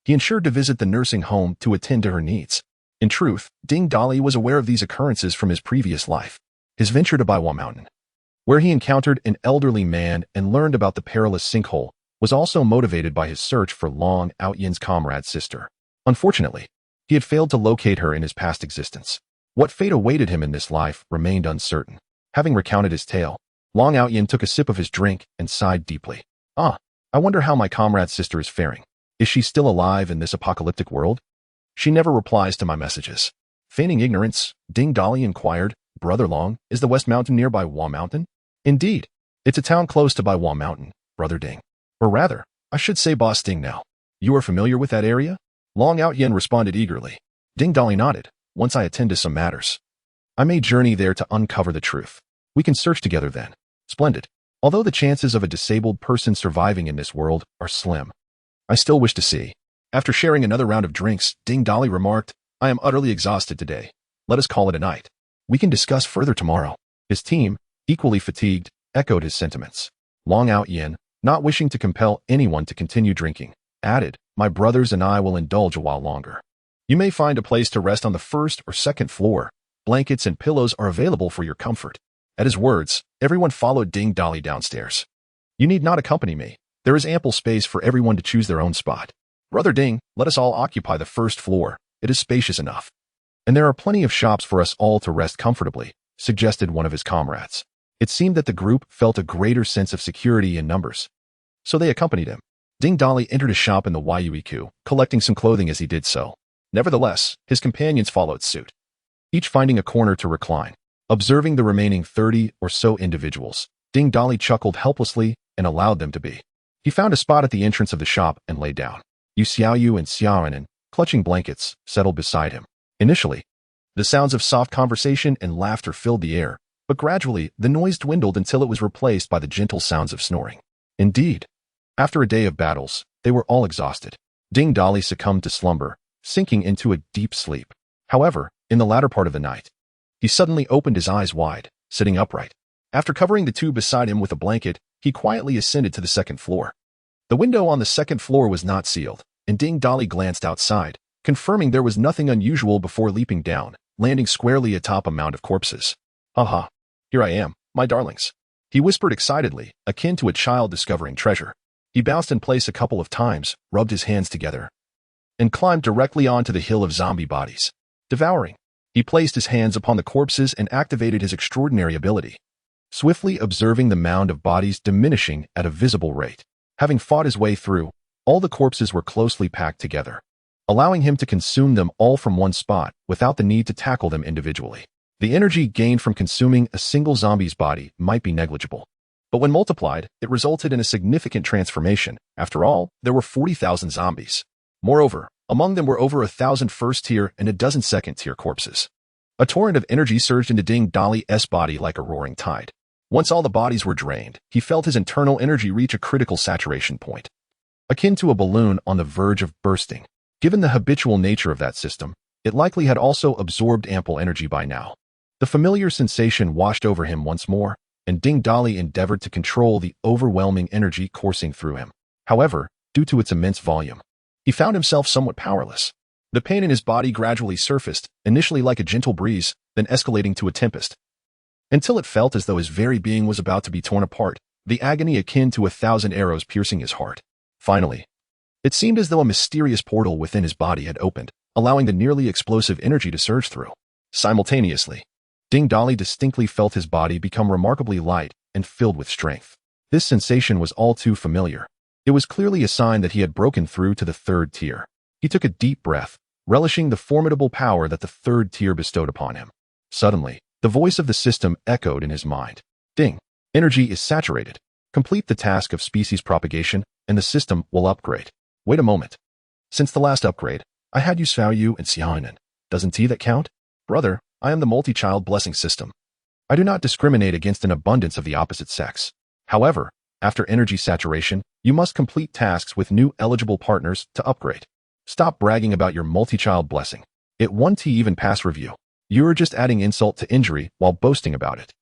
he ensured to visit the nursing home to attend to her needs. In truth, Ding Dali was aware of these occurrences from his previous life. His venture to Baiwa Mountain, where he encountered an elderly man and learned about the perilous sinkhole, was also motivated by his search for Long Out Yin's comrade's sister. Unfortunately, he had failed to locate her in his past existence. What fate awaited him in this life remained uncertain. Having recounted his tale, Long Out Yin took a sip of his drink and sighed deeply. I wonder how my comrade's sister is faring. Is she still alive in this apocalyptic world? She never replies to my messages. Feigning ignorance, Ding Dali inquired, Brother Long, is the West Mountain nearby Wa Mountain? Indeed, it's a town close to Wa Mountain, Brother Ding. Or rather, I should say Boss Ding now. You are familiar with that area? Long Out Yin responded eagerly. Ding Dali nodded. Once I attend to some matters, I may journey there to uncover the truth. We can search together then. Splendid. Although the chances of a disabled person surviving in this world are slim, I still wish to see. After sharing another round of drinks, Ding Dali remarked, I am utterly exhausted today. Let us call it a night. We can discuss further tomorrow. His team, equally fatigued, echoed his sentiments. Long Out Yin, not wishing to compel anyone to continue drinking, added, my brothers and I will indulge a while longer. You may find a place to rest on the first or second floor. Blankets and pillows are available for your comfort. At his words, everyone followed Ding Dali downstairs. You need not accompany me. There is ample space for everyone to choose their own spot. Brother Ding, let us all occupy the first floor. It is spacious enough. And there are plenty of shops for us all to rest comfortably, suggested one of his comrades. It seemed that the group felt a greater sense of security in numbers. So they accompanied him. Ding Dali entered a shop in the Yueku, collecting some clothing as he did so. Nevertheless, his companions followed suit, each finding a corner to recline. Observing the remaining 30 or so individuals, Ding Dali chuckled helplessly and allowed them to be. He found a spot at the entrance of the shop and lay down. Yu Xiaoyu and Xiaonan, clutching blankets, settled beside him. Initially, the sounds of soft conversation and laughter filled the air, but gradually the noise dwindled until it was replaced by the gentle sounds of snoring. Indeed, after a day of battles, they were all exhausted. Ding Dali succumbed to slumber, sinking into a deep sleep. However, in the latter part of the night, he suddenly opened his eyes wide, sitting upright. After covering the two beside him with a blanket, he quietly ascended to the second floor. The window on the second floor was not sealed, and Ding Dali glanced outside, confirming there was nothing unusual before leaping down, landing squarely atop a mound of corpses. Aha, here I am, my darlings. He whispered excitedly, akin to a child discovering treasure. He bounced in place a couple of times, rubbed his hands together, and climbed directly onto the hill of zombie bodies. Devouring. He placed his hands upon the corpses and activated his extraordinary ability, swiftly observing the mound of bodies diminishing at a visible rate. Having fought his way through, all the corpses were closely packed together, allowing him to consume them all from one spot without the need to tackle them individually. The energy gained from consuming a single zombie's body might be negligible, but when multiplied, it resulted in a significant transformation. After all, there were 40,000 zombies. Moreover, among them were over 1,000 first-tier and a dozen second-tier corpses. A torrent of energy surged into Ding Dali's body like a roaring tide. Once all the bodies were drained, he felt his internal energy reach a critical saturation point, akin to a balloon on the verge of bursting. Given the habitual nature of that system, it likely had also absorbed ample energy by now. The familiar sensation washed over him once more, and Ding Dali endeavored to control the overwhelming energy coursing through him. However, due to its immense volume, he found himself somewhat powerless. The pain in his body gradually surfaced, initially like a gentle breeze, then escalating to a tempest, until it felt as though his very being was about to be torn apart, the agony akin to 1,000 arrows piercing his heart. Finally, it seemed as though a mysterious portal within his body had opened, allowing the nearly explosive energy to surge through. Simultaneously, Ding Dali distinctly felt his body become remarkably light and filled with strength. This sensation was all too familiar. It was clearly a sign that he had broken through to the third tier. He took a deep breath, relishing the formidable power that the third tier bestowed upon him. Suddenly, the voice of the system echoed in his mind. Ding, energy is saturated. Complete the task of species propagation, and the system will upgrade. Wait a moment. Since the last upgrade, I had Yu Xiaoyu and Xiaonan. Doesn't that count? Brother, I am the multi-child blessing system. I do not discriminate against an abundance of the opposite sex. However, after energy saturation, you must complete tasks with new eligible partners to upgrade. Stop bragging about your multi-child blessing. It won't even pass review. You are just adding insult to injury while boasting about it.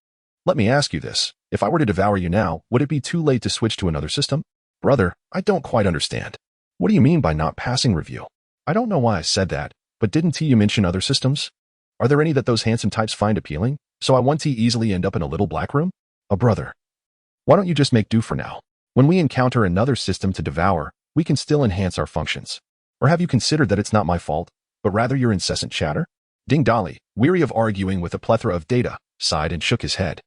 Let me ask you this. If I were to devour you now, would it be too late to switch to another system? Brother, I don't quite understand. What do you mean by not passing review? I don't know why I said that, but didn't you mention other systems? Are there any that those handsome types find appealing, so I won't easily end up in a little black room? Brother, why don't you just make do for now? When we encounter another system to devour, we can still enhance our functions. Or have you considered that it's not my fault, but rather your incessant chatter? Ding Dali, weary of arguing with a plethora of data, sighed and shook his head.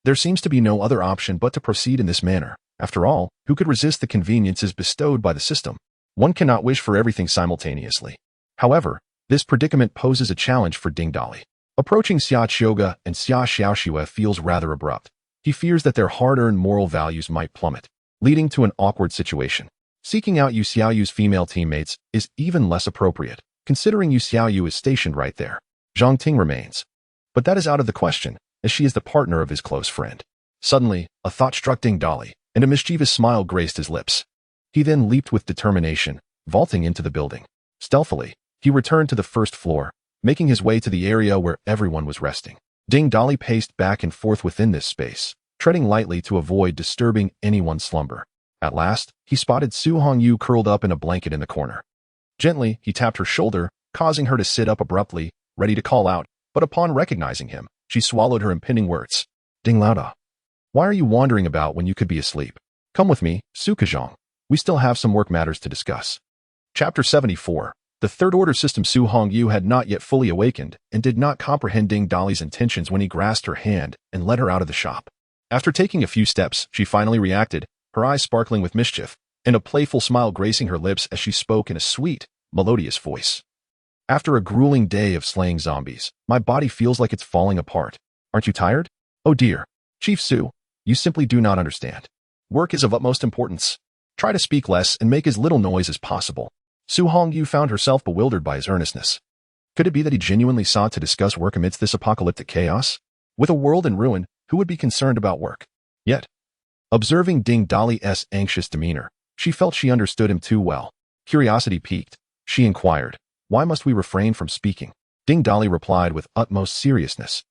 There seems to be no other option but to proceed in this manner. After all, who could resist the conveniences bestowed by the system? One cannot wish for everything simultaneously. However, this predicament poses a challenge for Ding Dali. Approaching Xia Qiuge and Xia Xiaoxue feels rather abrupt. He fears that their hard-earned moral values might plummet, leading to an awkward situation. Seeking out Yu Xiaoyu's female teammates is even less appropriate, considering Yu Xiaoyu is stationed right there. Zhang Ting remains. But that is out of the question, as she is the partner of his close friend. Suddenly, a thought struck Ding Dali, and a mischievous smile graced his lips. He then leaped with determination, vaulting into the building. Stealthily, he returned to the first floor, making his way to the area where everyone was resting. Ding Dolly paced back and forth within this space, treading lightly to avoid disturbing anyone's slumber. At last, he spotted Su Hongyu curled up in a blanket in the corner. Gently, he tapped her shoulder, causing her to sit up abruptly, ready to call out, but upon recognizing him, she swallowed her impending words. Ding Lauda. Why are you wandering about when you could be asleep? Come with me, Su Kazhong. We still have some work matters to discuss. Chapter 74. The third-order system. Su Hongyu had not yet fully awakened and did not comprehend Ding Dolly's intentions when he grasped her hand and led her out of the shop. After taking a few steps, she finally reacted, her eyes sparkling with mischief, and a playful smile gracing her lips as she spoke in a sweet, melodious voice. After a grueling day of slaying zombies, my body feels like it's falling apart. Aren't you tired? Oh dear. Chief Su, you simply do not understand. Work is of utmost importance. Try to speak less and make as little noise as possible. Su Hongyu found herself bewildered by his earnestness. Could it be that he genuinely sought to discuss work amidst this apocalyptic chaos? With a world in ruin, who would be concerned about work? Yet, observing Ding Dolly's anxious demeanor, she felt she understood him too well. Curiosity piqued. She inquired, why must we refrain from speaking? Ding Dolly replied with utmost seriousness.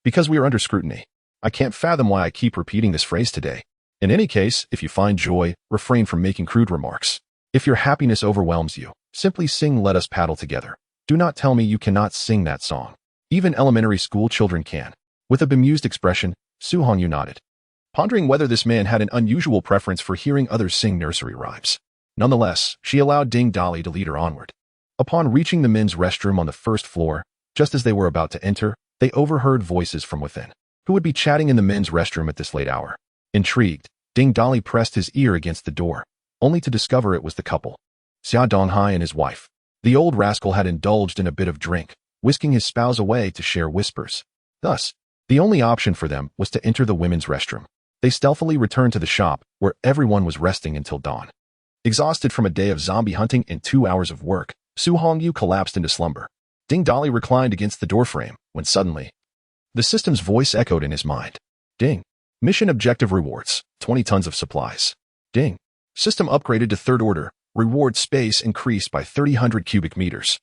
Because we are under scrutiny. I can't fathom why I keep repeating this phrase today. In any case, if you find joy, refrain from making crude remarks. If your happiness overwhelms you, simply sing Let Us Paddle Together. Do not tell me you cannot sing that song. Even elementary school children can. With a bemused expression, Su Hongyu nodded, pondering whether this man had an unusual preference for hearing others sing nursery rhymes. Nonetheless, she allowed Ding Dolly to lead her onward. Upon reaching the men's restroom on the first floor, just as they were about to enter, they overheard voices from within. Who would be chatting in the men's restroom at this late hour? Intrigued, Ding Dolly pressed his ear against the door, only to discover it was the couple, Xia Donghai and his wife. The old rascal had indulged in a bit of drink, whisking his spouse away to share whispers. Thus, the only option for them was to enter the women's restroom. They stealthily returned to the shop, where everyone was resting until dawn. Exhausted from a day of zombie hunting and 2 hours of work, Su Hongyu collapsed into slumber. Ding Dolly reclined against the doorframe, when suddenly, the system's voice echoed in his mind. Ding. Mission objective rewards, 20 tons of supplies. Ding. System upgraded to third order, reward space increased by 300 cubic meters.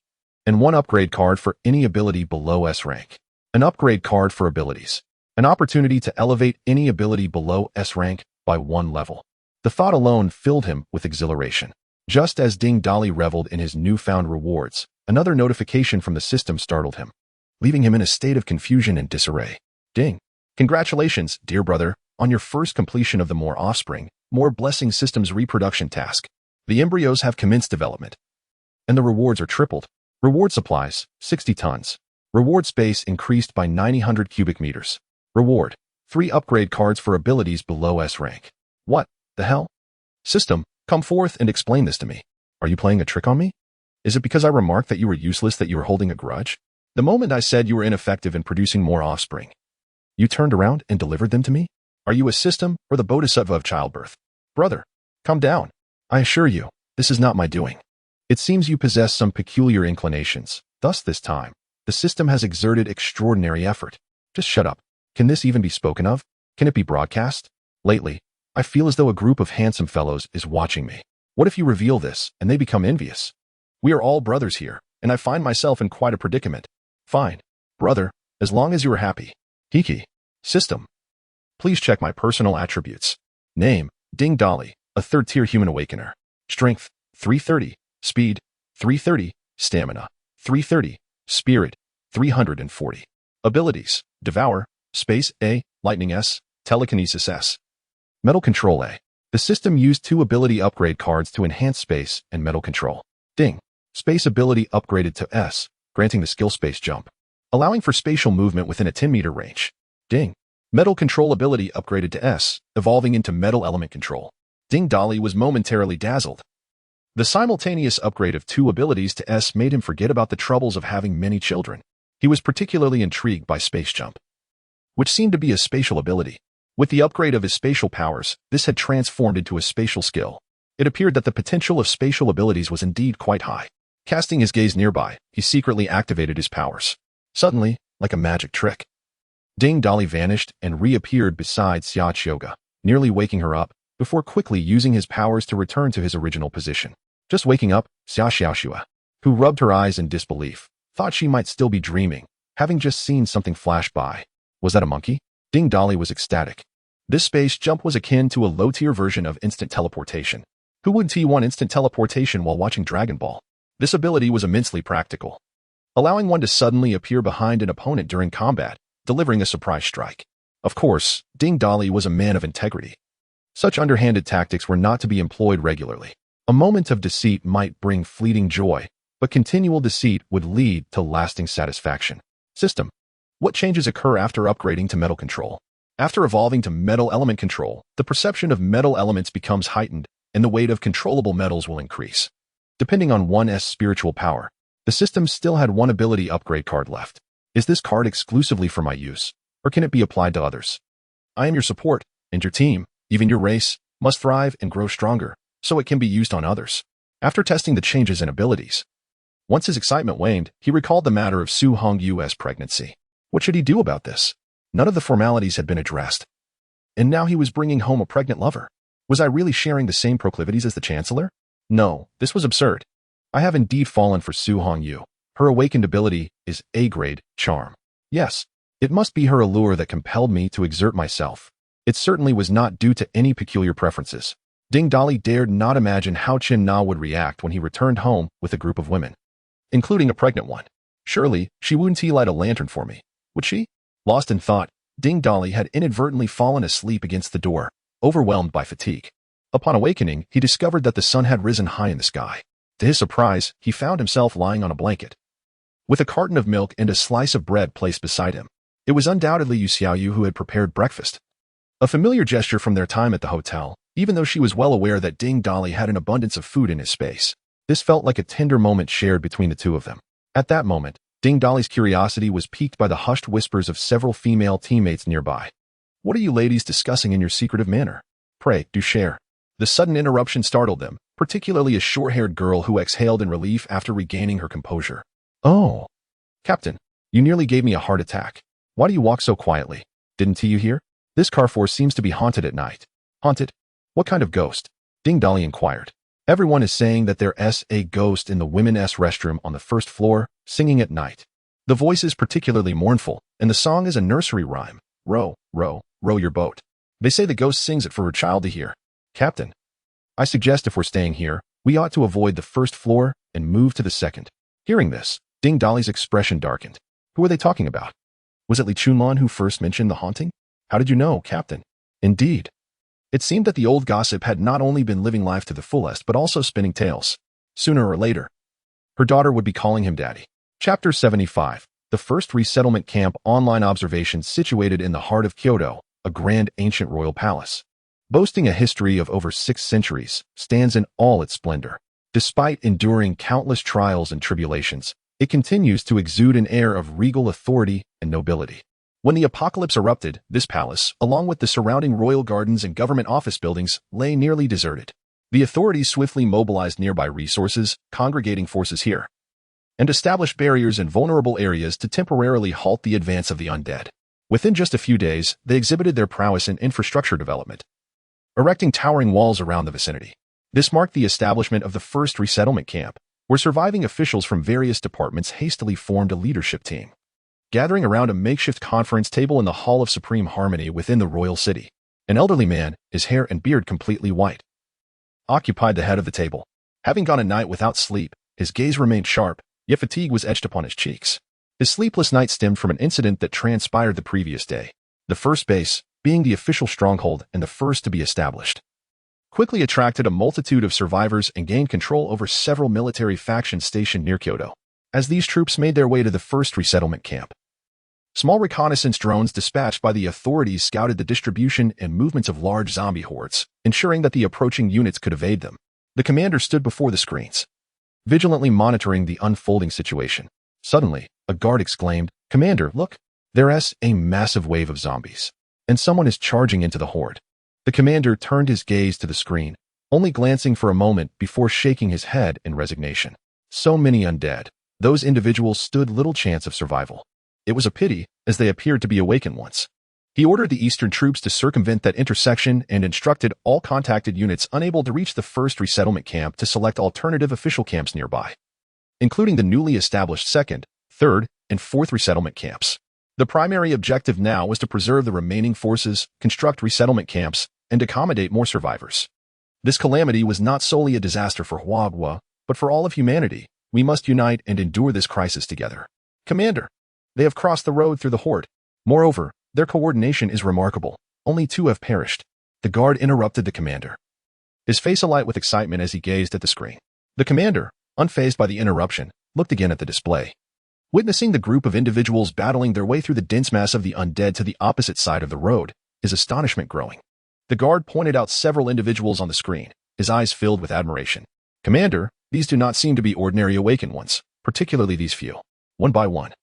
And 1 upgrade card for any ability below S rank. An upgrade card for abilities. An opportunity to elevate any ability below S rank by 1 level. The thought alone filled him with exhilaration. Just as Ding Dolly reveled in his newfound rewards, another notification from the system startled him, leaving him in a state of confusion and disarray. Ding. Congratulations, dear brother, on your first completion of the More Offspring, More Blessing System's reproduction task. The embryos have commenced development, and the rewards are tripled. Reward supplies, 60 tons. Reward space increased by 900 cubic meters. Reward, 3 upgrade cards for abilities below S rank. What the hell? System, come forth and explain this to me. Are you playing a trick on me? Is it because I remarked that you were useless that you were holding a grudge? The moment I said you were ineffective in producing more offspring, you turned around and delivered them to me? Are you a system or the bodhisattva of childbirth? Brother, calm down. I assure you, this is not my doing. It seems you possess some peculiar inclinations. Thus this time, the system has exerted extraordinary effort. Just shut up. Can this even be spoken of? Can it be broadcast? Lately, I feel as though a group of handsome fellows is watching me. What if you reveal this and they become envious? We are all brothers here, and I find myself in quite a predicament. Fine, brother, as long as you are happy. Hiki. System. Please check my personal attributes. Name, Ding Dolly, a third-tier human awakener. Strength, 330. Speed, 330. Stamina, 330. Spirit, 340. Abilities, Devour, Space A, Lightning S, Telekinesis S. Metal Control A. The system used 2 ability upgrade cards to enhance space and metal control. Ding. Space ability upgraded to S, granting the skill Space Jump, allowing for spatial movement within a 10-meter range. Ding. Metal Control ability upgraded to S, evolving into Metal Element Control. Ding Dolly was momentarily dazzled. The simultaneous upgrade of 2 abilities to S made him forget about the troubles of having many children. He was particularly intrigued by Space Jump, which seemed to be a spatial ability. With the upgrade of his spatial powers, this had transformed into a spatial skill. It appeared that the potential of spatial abilities was indeed quite high. Casting his gaze nearby, he secretly activated his powers. Suddenly, like a magic trick, Ding Dolly vanished and reappeared beside Xia Chioga, nearly waking her up. before quickly using his powers to return to his original position. Just waking up, Xia Xiaoxua, who rubbed her eyes in disbelief, thought she might still be dreaming, having just seen something flash by. Was that a monkey? Ding Dolly was ecstatic. This space jump was akin to a low-tier version of instant teleportation. Who would want instant teleportation while watching Dragon Ball? This ability was immensely practical, allowing one to suddenly appear behind an opponent during combat, delivering a surprise strike. Of course, Ding Dolly was a man of integrity. Such underhanded tactics were not to be employed regularly. A moment of deceit might bring fleeting joy, but continual deceit would lead to lasting satisfaction. System. What changes occur after upgrading to metal control? After evolving to metal element control, the perception of metal elements becomes heightened, and the weight of controllable metals will increase. Depending on one's spiritual power, the system still had one ability upgrade card left. Is this card exclusively for my use, or can it be applied to others? I am your support, and your team, even your race, must thrive and grow stronger, so it can be used on others. After testing the changes in abilities, once his excitement waned, he recalled the matter of Su Hongyu's pregnancy. What should he do about this? None of the formalities had been addressed. And now he was bringing home a pregnant lover. Was I really sharing the same proclivities as the Chancellor? No, this was absurd. I have indeed fallen for Su Hongyu. Her awakened ability is A-grade charm. Yes, it must be her allure that compelled me to exert myself. It certainly was not due to any peculiar preferences. Ding Dolly dared not imagine how Chin Na would react when he returned home with a group of women, including a pregnant one. Surely, she wouldn't light a lantern for me, would she? Lost in thought, Ding Dolly had inadvertently fallen asleep against the door, overwhelmed by fatigue. Upon awakening, he discovered that the sun had risen high in the sky. To his surprise, he found himself lying on a blanket, with a carton of milk and a slice of bread placed beside him. It was undoubtedly Yu Xiaoyu who had prepared breakfast. A familiar gesture from their time at the hotel, even though she was well aware that Ding Dolly had an abundance of food in his space. This felt like a tender moment shared between the two of them. At that moment, Ding Dolly's curiosity was piqued by the hushed whispers of several female teammates nearby. What are you ladies discussing in your secretive manner? Pray, do share. The sudden interruption startled them, particularly a short-haired girl who exhaled in relief after regaining her composure. Oh, Captain, you nearly gave me a heart attack. Why do you walk so quietly? Didn't you hear? This carrefour seems to be haunted at night. Haunted? What kind of ghost? Ding Dolly inquired. Everyone is saying that there's a ghost in the women's restroom on the first floor, singing at night. The voice is particularly mournful, and the song is a nursery rhyme. Row, row, row your boat. They say the ghost sings it for her child to hear. Captain, I suggest if we're staying here, we ought to avoid the first floor and move to the second. Hearing this, Ding Dolly's expression darkened. Who are they talking about? Was it Li Chunlan who first mentioned the haunting? How did you know, Captain? Indeed. It seemed that the old gossip had not only been living life to the fullest but also spinning tales. Sooner or later, her daughter would be calling him daddy. Chapter 75. The first resettlement camp online observation situated in the heart of Kyoto, a grand ancient royal palace. Boasting a history of over 6 centuries, stands in all its splendor. Despite enduring countless trials and tribulations, it continues to exude an air of regal authority and nobility. When the apocalypse erupted, this palace, along with the surrounding royal gardens and government office buildings, lay nearly deserted. The authorities swiftly mobilized nearby resources, congregating forces here, and established barriers in vulnerable areas to temporarily halt the advance of the undead. Within just a few days, they exhibited their prowess in infrastructure development, erecting towering walls around the vicinity. This marked the establishment of the first resettlement camp, where surviving officials from various departments hastily formed a leadership team, gathering around a makeshift conference table in the Hall of Supreme Harmony within the royal city. An elderly man, his hair and beard completely white, occupied the head of the table. Having gone a night without sleep, his gaze remained sharp, yet fatigue was etched upon his cheeks. His sleepless night stemmed from an incident that transpired the previous day. The first base, being the official stronghold and the first to be established, quickly attracted a multitude of survivors and gained control over several military factions stationed near Kyoto. As these troops made their way to the first resettlement camp, small reconnaissance drones dispatched by the authorities scouted the distribution and movements of large zombie hordes, ensuring that the approaching units could evade them. The commander stood before the screens, vigilantly monitoring the unfolding situation. Suddenly, a guard exclaimed, "Commander, look! There's a massive wave of zombies, and someone is charging into the horde." The commander turned his gaze to the screen, only glancing for a moment before shaking his head in resignation. So many undead. Those individuals stood little chance of survival. It was a pity, as they appeared to be awakened once. He ordered the Eastern troops to circumvent that intersection and instructed all contacted units unable to reach the first resettlement camp to select alternative official camps nearby, including the newly established 2nd, 3rd, and 4th resettlement camps. The primary objective now was to preserve the remaining forces, construct resettlement camps, and accommodate more survivors. This calamity was not solely a disaster for Huagua, but for all of humanity. We must unite and endure this crisis together. Commander, they have crossed the road through the horde. Moreover, their coordination is remarkable. Only 2 have perished. The guard interrupted the commander, his face alight with excitement as he gazed at the screen. The commander, unfazed by the interruption, looked again at the display. Witnessing the group of individuals battling their way through the dense mass of the undead to the opposite side of the road, his astonishment growing. The guard pointed out several individuals on the screen, his eyes filled with admiration. Commander, these do not seem to be ordinary awakened ones, particularly these few. One by one.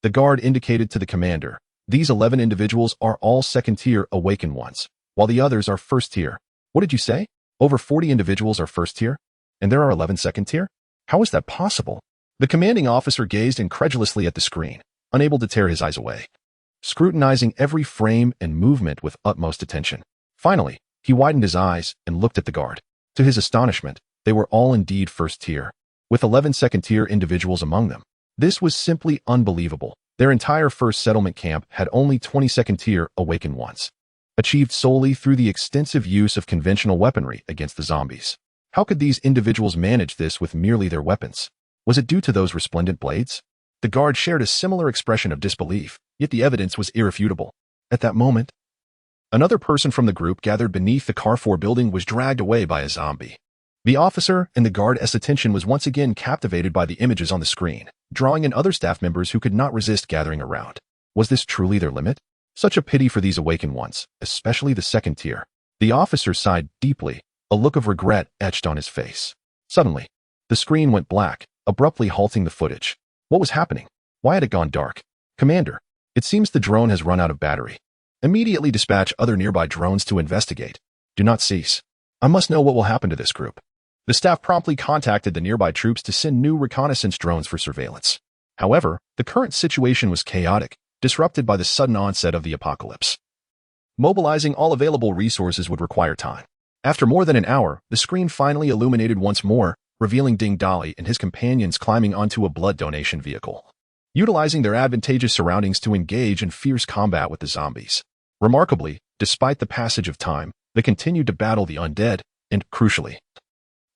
The guard indicated to the commander, these 11 individuals are all 2nd-tier awakened ones, while the others are 1st-tier. What did you say? Over 40 individuals are 1st-tier? And there are 11 2nd-tier? How is that possible? The commanding officer gazed incredulously at the screen, unable to tear his eyes away, scrutinizing every frame and movement with utmost attention. Finally, he widened his eyes and looked at the guard. To his astonishment, they were all indeed 1st-tier, with 11 2nd-tier individuals among them. This was simply unbelievable. Their entire 1st settlement camp had only 20 2nd-tier awakened ones, achieved solely through the extensive use of conventional weaponry against the zombies. How could these individuals manage this with merely their weapons? Was it due to those resplendent blades? The guard shared a similar expression of disbelief, yet the evidence was irrefutable. At that moment, another person from the group gathered beneath the Carrefour building was dragged away by a zombie. The officer and the guard's attention was once again captivated by the images on the screen, drawing in other staff members who could not resist gathering around. Was this truly their limit? Such a pity for these awakened ones, especially the 2nd-tier. The officer sighed deeply, a look of regret etched on his face. Suddenly, the screen went black, abruptly halting the footage. What was happening? Why had it gone dark? Commander, it seems the drone has run out of battery. Immediately dispatch other nearby drones to investigate. Do not cease. I must know what will happen to this group. The staff promptly contacted the nearby troops to send new reconnaissance drones for surveillance. However, the current situation was chaotic, disrupted by the sudden onset of the apocalypse. Mobilizing all available resources would require time. After more than an hour, the screen finally illuminated once more, revealing Ding Dali and his companions climbing onto a blood donation vehicle, utilizing their advantageous surroundings to engage in fierce combat with the zombies. Remarkably, despite the passage of time, they continued to battle the undead, and, crucially,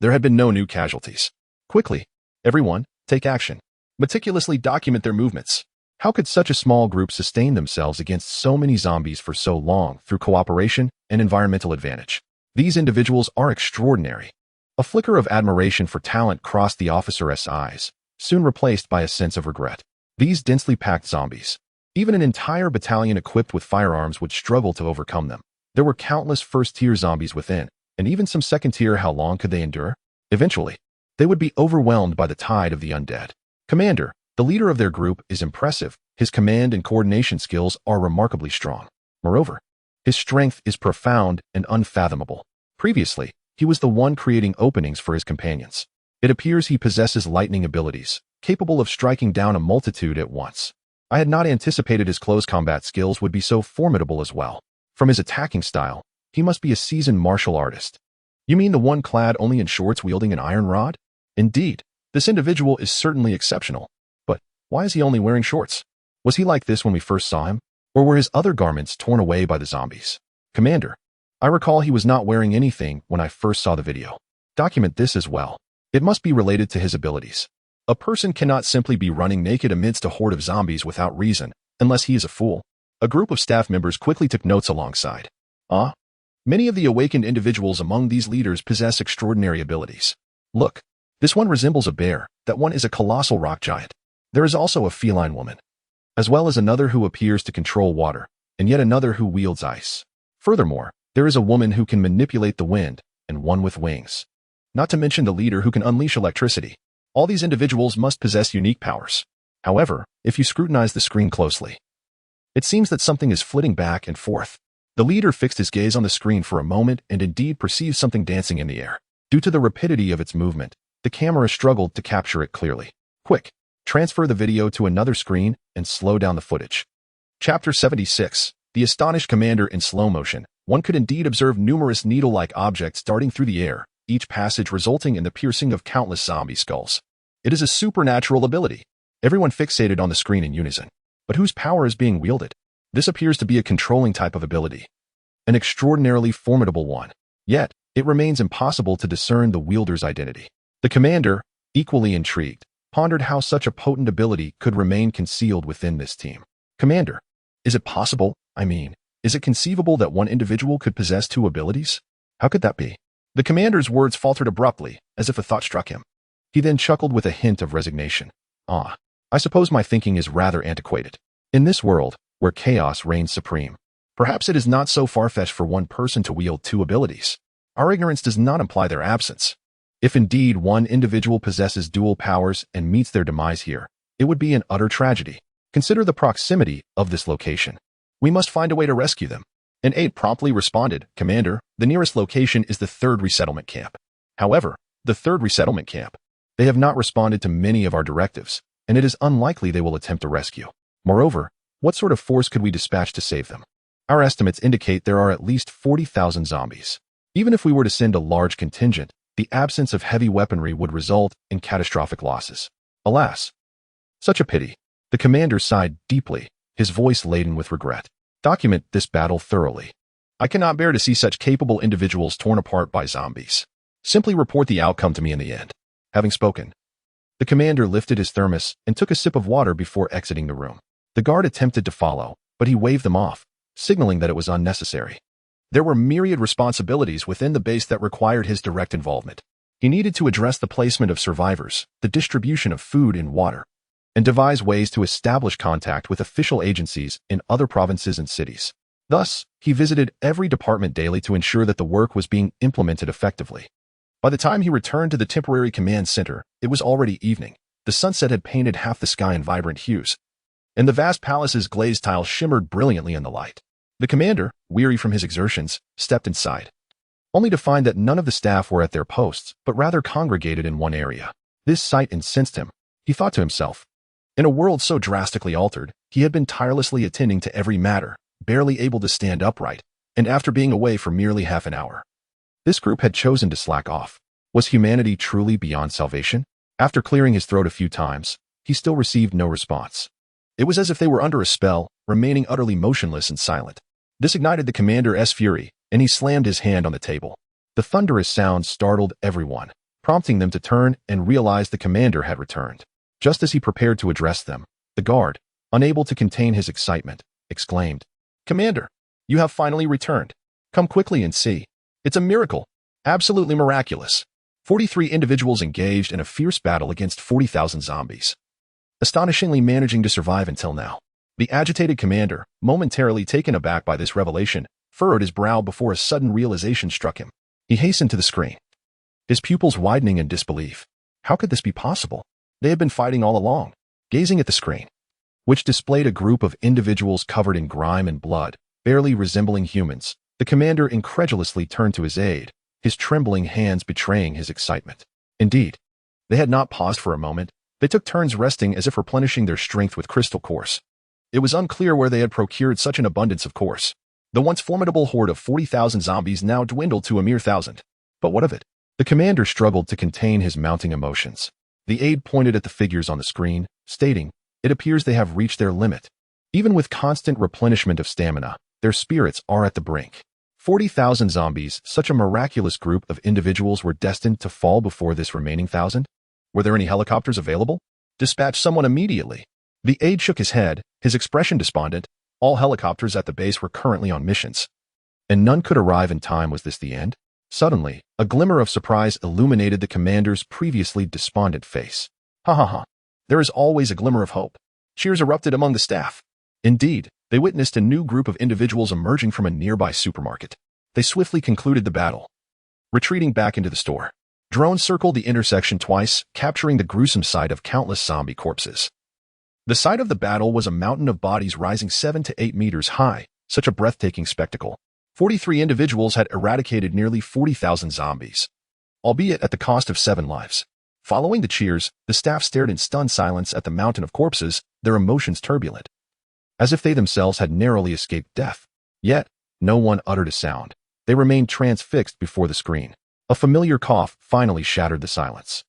there had been no new casualties. Quickly, everyone, take action. Meticulously document their movements. How could such a small group sustain themselves against so many zombies for so long through cooperation and environmental advantage? These individuals are extraordinary. A flicker of admiration for talent crossed the officer's eyes, soon replaced by a sense of regret. These densely packed zombies. Even an entire battalion equipped with firearms would struggle to overcome them. There were countless 1st-tier zombies within, and even some 2nd-tier. How long could they endure? Eventually, they would be overwhelmed by the tide of the undead. Commander, the leader of their group, is impressive. His command and coordination skills are remarkably strong. Moreover, his strength is profound and unfathomable. Previously, he was the one creating openings for his companions. It appears he possesses lightning abilities, capable of striking down a multitude at once. I had not anticipated his close combat skills would be so formidable as well. From his attacking style, he must be a seasoned martial artist. You mean the one clad only in shorts wielding an iron rod? Indeed, this individual is certainly exceptional. But why is he only wearing shorts? Was he like this when we first saw him? Or were his other garments torn away by the zombies? Commander, I recall he was not wearing anything when I first saw the video. Document this as well. It must be related to his abilities. A person cannot simply be running naked amidst a horde of zombies without reason, unless he is a fool. A group of staff members quickly took notes alongside. Many of the awakened individuals among these leaders possess extraordinary abilities. Look, this one resembles a bear, that one is a colossal rock giant. There is also a feline woman, as well as another who appears to control water, and yet another who wields ice. Furthermore, there is a woman who can manipulate the wind, and one with wings. Not to mention the leader who can unleash electricity. All these individuals must possess unique powers. However, if you scrutinize the screen closely, it seems that something is flitting back and forth. The leader fixed his gaze on the screen for a moment and indeed perceived something dancing in the air. Due to the rapidity of its movement, the camera struggled to capture it clearly. Quick, transfer the video to another screen and slow down the footage. Chapter 76. the astonished commander in slow motion. One could indeed observe numerous needle-like objects darting through the air, each passage resulting in the piercing of countless zombie skulls. It is a supernatural ability. Everyone fixated on the screen in unison. But whose power is being wielded? This appears to be a controlling type of ability. An extraordinarily formidable one. Yet, it remains impossible to discern the wielder's identity. The commander, equally intrigued, pondered how such a potent ability could remain concealed within this team. Commander, is it possible, is it conceivable that one individual could possess two abilities? How could that be? The commander's words faltered abruptly, as if a thought struck him. He then chuckled with a hint of resignation. I suppose my thinking is rather antiquated. In this world, where chaos reigns supreme, perhaps it is not so far-fetched for one person to wield two abilities. Our ignorance does not imply their absence. If indeed one individual possesses dual powers and meets their demise here, it would be an utter tragedy. Consider the proximity of this location. We must find a way to rescue them. An aide promptly responded, Commander, the nearest location is the 3rd resettlement camp. However, the 3rd resettlement camp. They have not responded to many of our directives, and it is unlikely they will attempt a rescue. Moreover, what sort of force could we dispatch to save them? Our estimates indicate there are at least 40,000 zombies. Even if we were to send a large contingent, the absence of heavy weaponry would result in catastrophic losses. Alas! Such a pity. The commander sighed deeply, his voice laden with regret. Document this battle thoroughly. I cannot bear to see such capable individuals torn apart by zombies. Simply report the outcome to me in the end. Having spoken, the commander lifted his thermos and took a sip of water before exiting the room. The guard attempted to follow, but he waved them off, signaling that it was unnecessary. There were myriad responsibilities within the base that required his direct involvement. He needed to address the placement of survivors, the distribution of food and water, and devise ways to establish contact with official agencies in other provinces and cities. Thus, he visited every department daily to ensure that the work was being implemented effectively. By the time he returned to the temporary command center, it was already evening. The sunset had painted half the sky in vibrant hues, and the vast palace's glazed tiles shimmered brilliantly in the light. The commander, weary from his exertions, stepped inside, only to find that none of the staff were at their posts, but rather congregated in one area. This sight incensed him. He thought to himself, in a world so drastically altered, he had been tirelessly attending to every matter, barely able to stand upright, and after being away for merely half an hour. This group had chosen to slack off. Was humanity truly beyond salvation? After clearing his throat a few times, he still received no response. It was as if they were under a spell, remaining utterly motionless and silent. This ignited the commander's fury, and he slammed his hand on the table. The thunderous sound startled everyone, prompting them to turn and realize the commander had returned. Just as he prepared to address them, the guard, unable to contain his excitement, exclaimed, Commander, you have finally returned. Come quickly and see. It's a miracle. Absolutely miraculous. 43 individuals engaged in a fierce battle against 40,000 zombies, astonishingly managing to survive until now. The agitated commander, momentarily taken aback by this revelation, furrowed his brow before a sudden realization struck him. He hastened to the screen, his pupils widening in disbelief. How could this be possible? They had been fighting all along. Gazing at the screen, which displayed a group of individuals covered in grime and blood, barely resembling humans, the commander incredulously turned to his aide, his trembling hands betraying his excitement. Indeed, they had not paused for a moment. They took turns resting as if replenishing their strength with crystal course. It was unclear where they had procured such an abundance of course. The once formidable horde of 40,000 zombies now dwindled to a mere 1,000. But what of it? The commander struggled to contain his mounting emotions. The aide pointed at the figures on the screen, stating, It appears they have reached their limit. Even with constant replenishment of stamina, their spirits are at the brink. 40,000 zombies, such a miraculous group of individuals, were destined to fall before this remaining 1,000? Were there any helicopters available? Dispatch someone immediately. The aide shook his head, his expression despondent. All helicopters at the base were currently on missions, and none could arrive in time. Was this the end? Suddenly, a glimmer of surprise illuminated the commander's previously despondent face. Ha ha ha. There is always a glimmer of hope. Cheers erupted among the staff. Indeed, they witnessed a new group of individuals emerging from a nearby supermarket. They swiftly concluded the battle, retreating back into the store. Drones circled the intersection twice, capturing the gruesome sight of countless zombie corpses. The site of the battle was a mountain of bodies rising 7 to 8 meters high, such a breathtaking spectacle. 43 individuals had eradicated nearly 40,000 zombies, albeit at the cost of 7 lives. Following the cheers, the staff stared in stunned silence at the mountain of corpses, their emotions turbulent. as if they themselves had narrowly escaped death. Yet, no one uttered a sound. They remained transfixed before the screen. A familiar cough finally shattered the silence.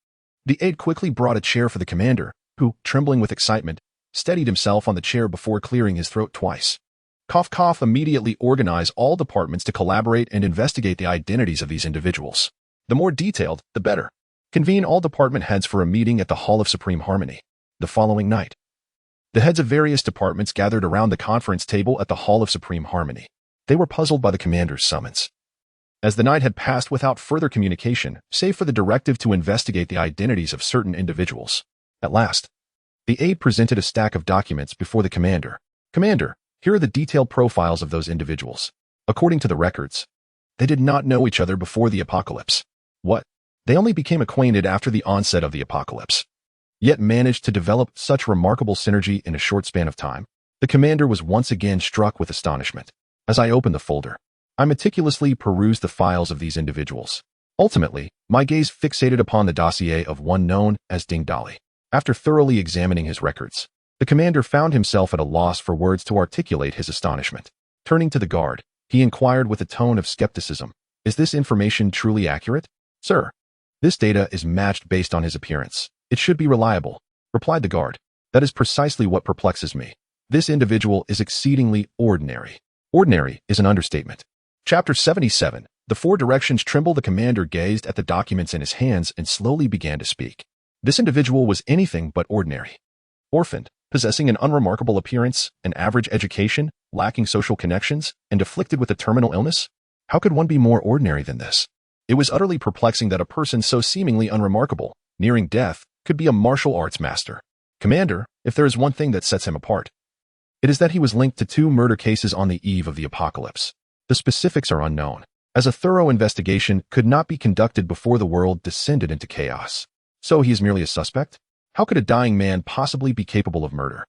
The aide quickly brought a chair for the commander, who, trembling with excitement, steadied himself on the chair before clearing his throat twice. Cough, cough immediately organized all departments to collaborate and investigate the identities of these individuals. The more detailed, the better. Convene all department heads for a meeting at the Hall of Supreme Harmony. The following night, the heads of various departments gathered around the conference table at the Hall of Supreme Harmony. They were puzzled by the commander's summons. As the night had passed without further communication, save for the directive to investigate the identities of certain individuals. At last, the aide presented a stack of documents before the commander. Commander, here are the detailed profiles of those individuals. According to the records, they did not know each other before the apocalypse. What? They only became acquainted after the onset of the apocalypse, yet managed to develop such remarkable synergy in a short span of time. The commander was once again struck with astonishment. As I opened the folder, I meticulously perused the files of these individuals. Ultimately, my gaze fixated upon the dossier of one known as Ding Dali. After thoroughly examining his records, the commander found himself at a loss for words to articulate his astonishment. Turning to the guard, he inquired with a tone of skepticism, "Is this information truly accurate?" "Sir, this data is matched based on his appearance. It should be reliable," replied the guard. "That is precisely what perplexes me. This individual is exceedingly ordinary." Ordinary is an understatement. Chapter 77. The Four Directions Tremble. The commander gazed at the documents in his hands and slowly began to speak. This individual was anything but ordinary. Orphaned, possessing an unremarkable appearance, an average education, lacking social connections, and afflicted with a terminal illness? How could one be more ordinary than this? It was utterly perplexing that a person so seemingly unremarkable, nearing death, could be a martial arts master. Commander, if there is one thing that sets him apart, it is that he was linked to 2 murder cases on the eve of the apocalypse. The specifics are unknown, as a thorough investigation could not be conducted before the world descended into chaos. So he is merely a suspect? How could a dying man possibly be capable of murder?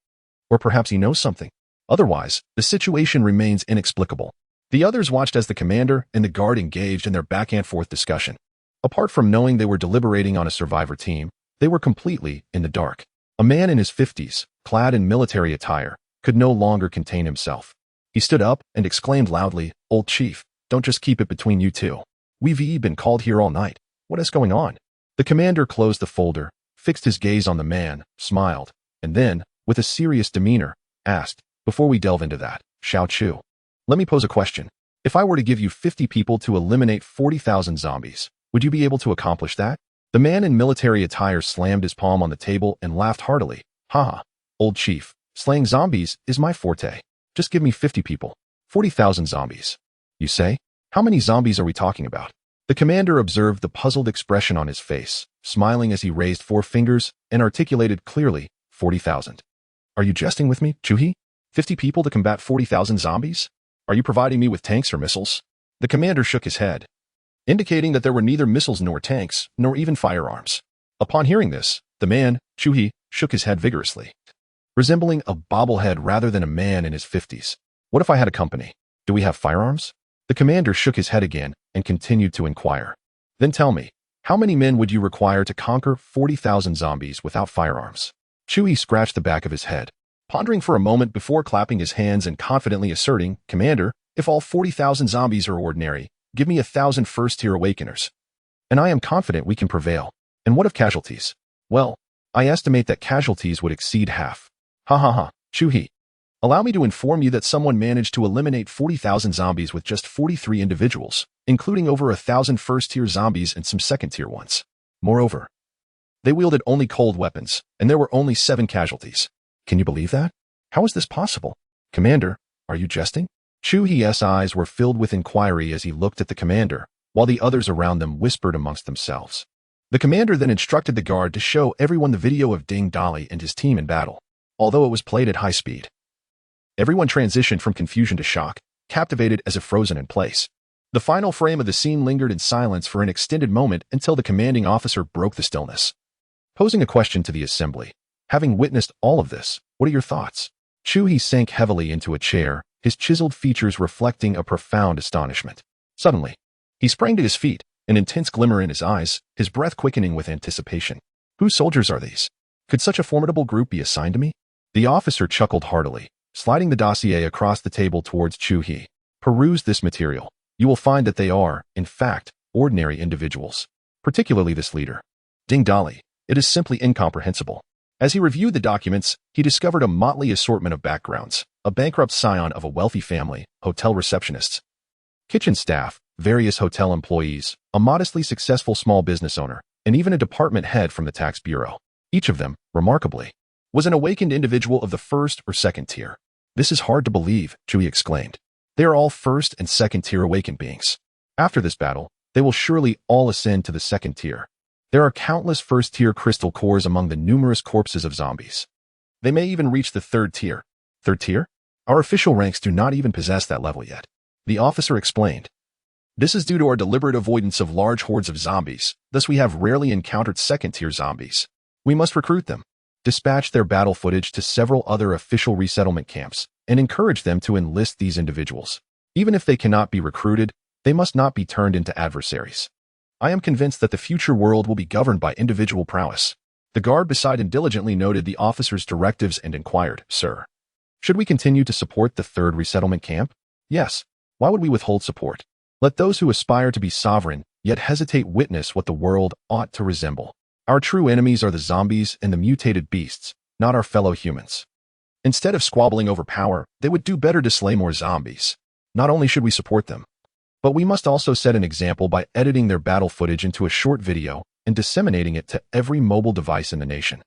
Or perhaps he knows something. Otherwise, the situation remains inexplicable. The others watched as the commander and the guard engaged in their back-and-forth discussion. Apart from knowing they were deliberating on a survivor team, they were completely in the dark. A man in his 50s, clad in military attire, could no longer contain himself. He stood up and exclaimed loudly, "Old Chief, don't just keep it between you two. We've been called here all night. What is going on?" The commander closed the folder, fixed his gaze on the man, smiled, and then, with a serious demeanor, asked, "Before we delve into that, Xiao Chu, let me pose a question. If I were to give you 50 people to eliminate 40,000 zombies, would you be able to accomplish that?" The man in military attire slammed his palm on the table and laughed heartily. "Haha, old chief, slaying zombies is my forte. Just give me 50 people. 40,000 zombies. You say? How many zombies are we talking about?" The commander observed the puzzled expression on his face, smiling as he raised 4 fingers and articulated clearly, 40,000. "Are you jesting with me, Chuhi? 50 people to combat 40,000 zombies? Are you providing me with tanks or missiles?" The commander shook his head, indicating that there were neither missiles nor tanks, nor even firearms. Upon hearing this, the man, Chuhi, shook his head vigorously, resembling a bobblehead rather than a man in his 50s. "What if I had a company? Do we have firearms?" The commander shook his head again and continued to inquire. "Then tell me, how many men would you require to conquer 40,000 zombies without firearms?" Chewie scratched the back of his head, pondering for a moment before clapping his hands and confidently asserting, "Commander, if all 40,000 zombies are ordinary, give me 1,000 first-tier awakeners, and I am confident we can prevail." "And what of casualties?" "Well, I estimate that casualties would exceed half." "Ha ha ha, Chuhi. Allow me to inform you that someone managed to eliminate 40,000 zombies with just 43 individuals, including over 1,000 first-tier zombies and some second-tier ones. Moreover, they wielded only cold weapons, and there were only 7 casualties. Can you believe that? How is this possible?" "Commander, are you jesting?" Chu-Hi's eyes were filled with inquiry as he looked at the commander, while the others around them whispered amongst themselves. The commander then instructed the guard to show everyone the video of Ding Dali and his team in battle, although it was played at high speed. Everyone transitioned from confusion to shock, captivated as if frozen in place. The final frame of the scene lingered in silence for an extended moment until the commanding officer broke the stillness, posing a question to the assembly. "Having witnessed all of this, what are your thoughts?" Chu-Hi sank heavily into a chair, his chiseled features reflecting a profound astonishment. Suddenly, he sprang to his feet, an intense glimmer in his eyes, his breath quickening with anticipation. "Whose soldiers are these? Could such a formidable group be assigned to me?" The officer chuckled heartily, sliding the dossier across the table towards Chu-hee. Peruse this material. You will find that they are, in fact, ordinary individuals. Particularly this leader. Ding Dali. It is simply incomprehensible. As he reviewed the documents, he discovered a motley assortment of backgrounds. A bankrupt scion of a wealthy family, hotel receptionists, kitchen staff, various hotel employees, a modestly successful small business owner, and even a department head from the tax bureau. Each of them, remarkably, was an awakened individual of the first or second tier. This is hard to believe, Chui exclaimed. They are all first and second tier awakened beings. After this battle, they will surely all ascend to the second tier. There are countless first-tier crystal cores among the numerous corpses of zombies. They may even reach the third tier. Third tier? Our official ranks do not even possess that level yet. The officer explained. This is due to our deliberate avoidance of large hordes of zombies, thus we have rarely encountered second-tier zombies. We must recruit them, dispatch their battle footage to several other official resettlement camps, and encourage them to enlist these individuals. Even if they cannot be recruited, they must not be turned into adversaries. I am convinced that the future world will be governed by individual prowess. The guard beside him diligently noted the officer's directives and inquired, Sir, should we continue to support the third resettlement camp? Yes. Why would we withhold support? Let those who aspire to be sovereign, yet hesitate witness what the world ought to resemble. Our true enemies are the zombies and the mutated beasts, not our fellow humans. Instead of squabbling over power, they would do better to slay more zombies. Not only should we support them, but we must also set an example by editing their battle footage into a short video and disseminating it to every mobile device in the nation.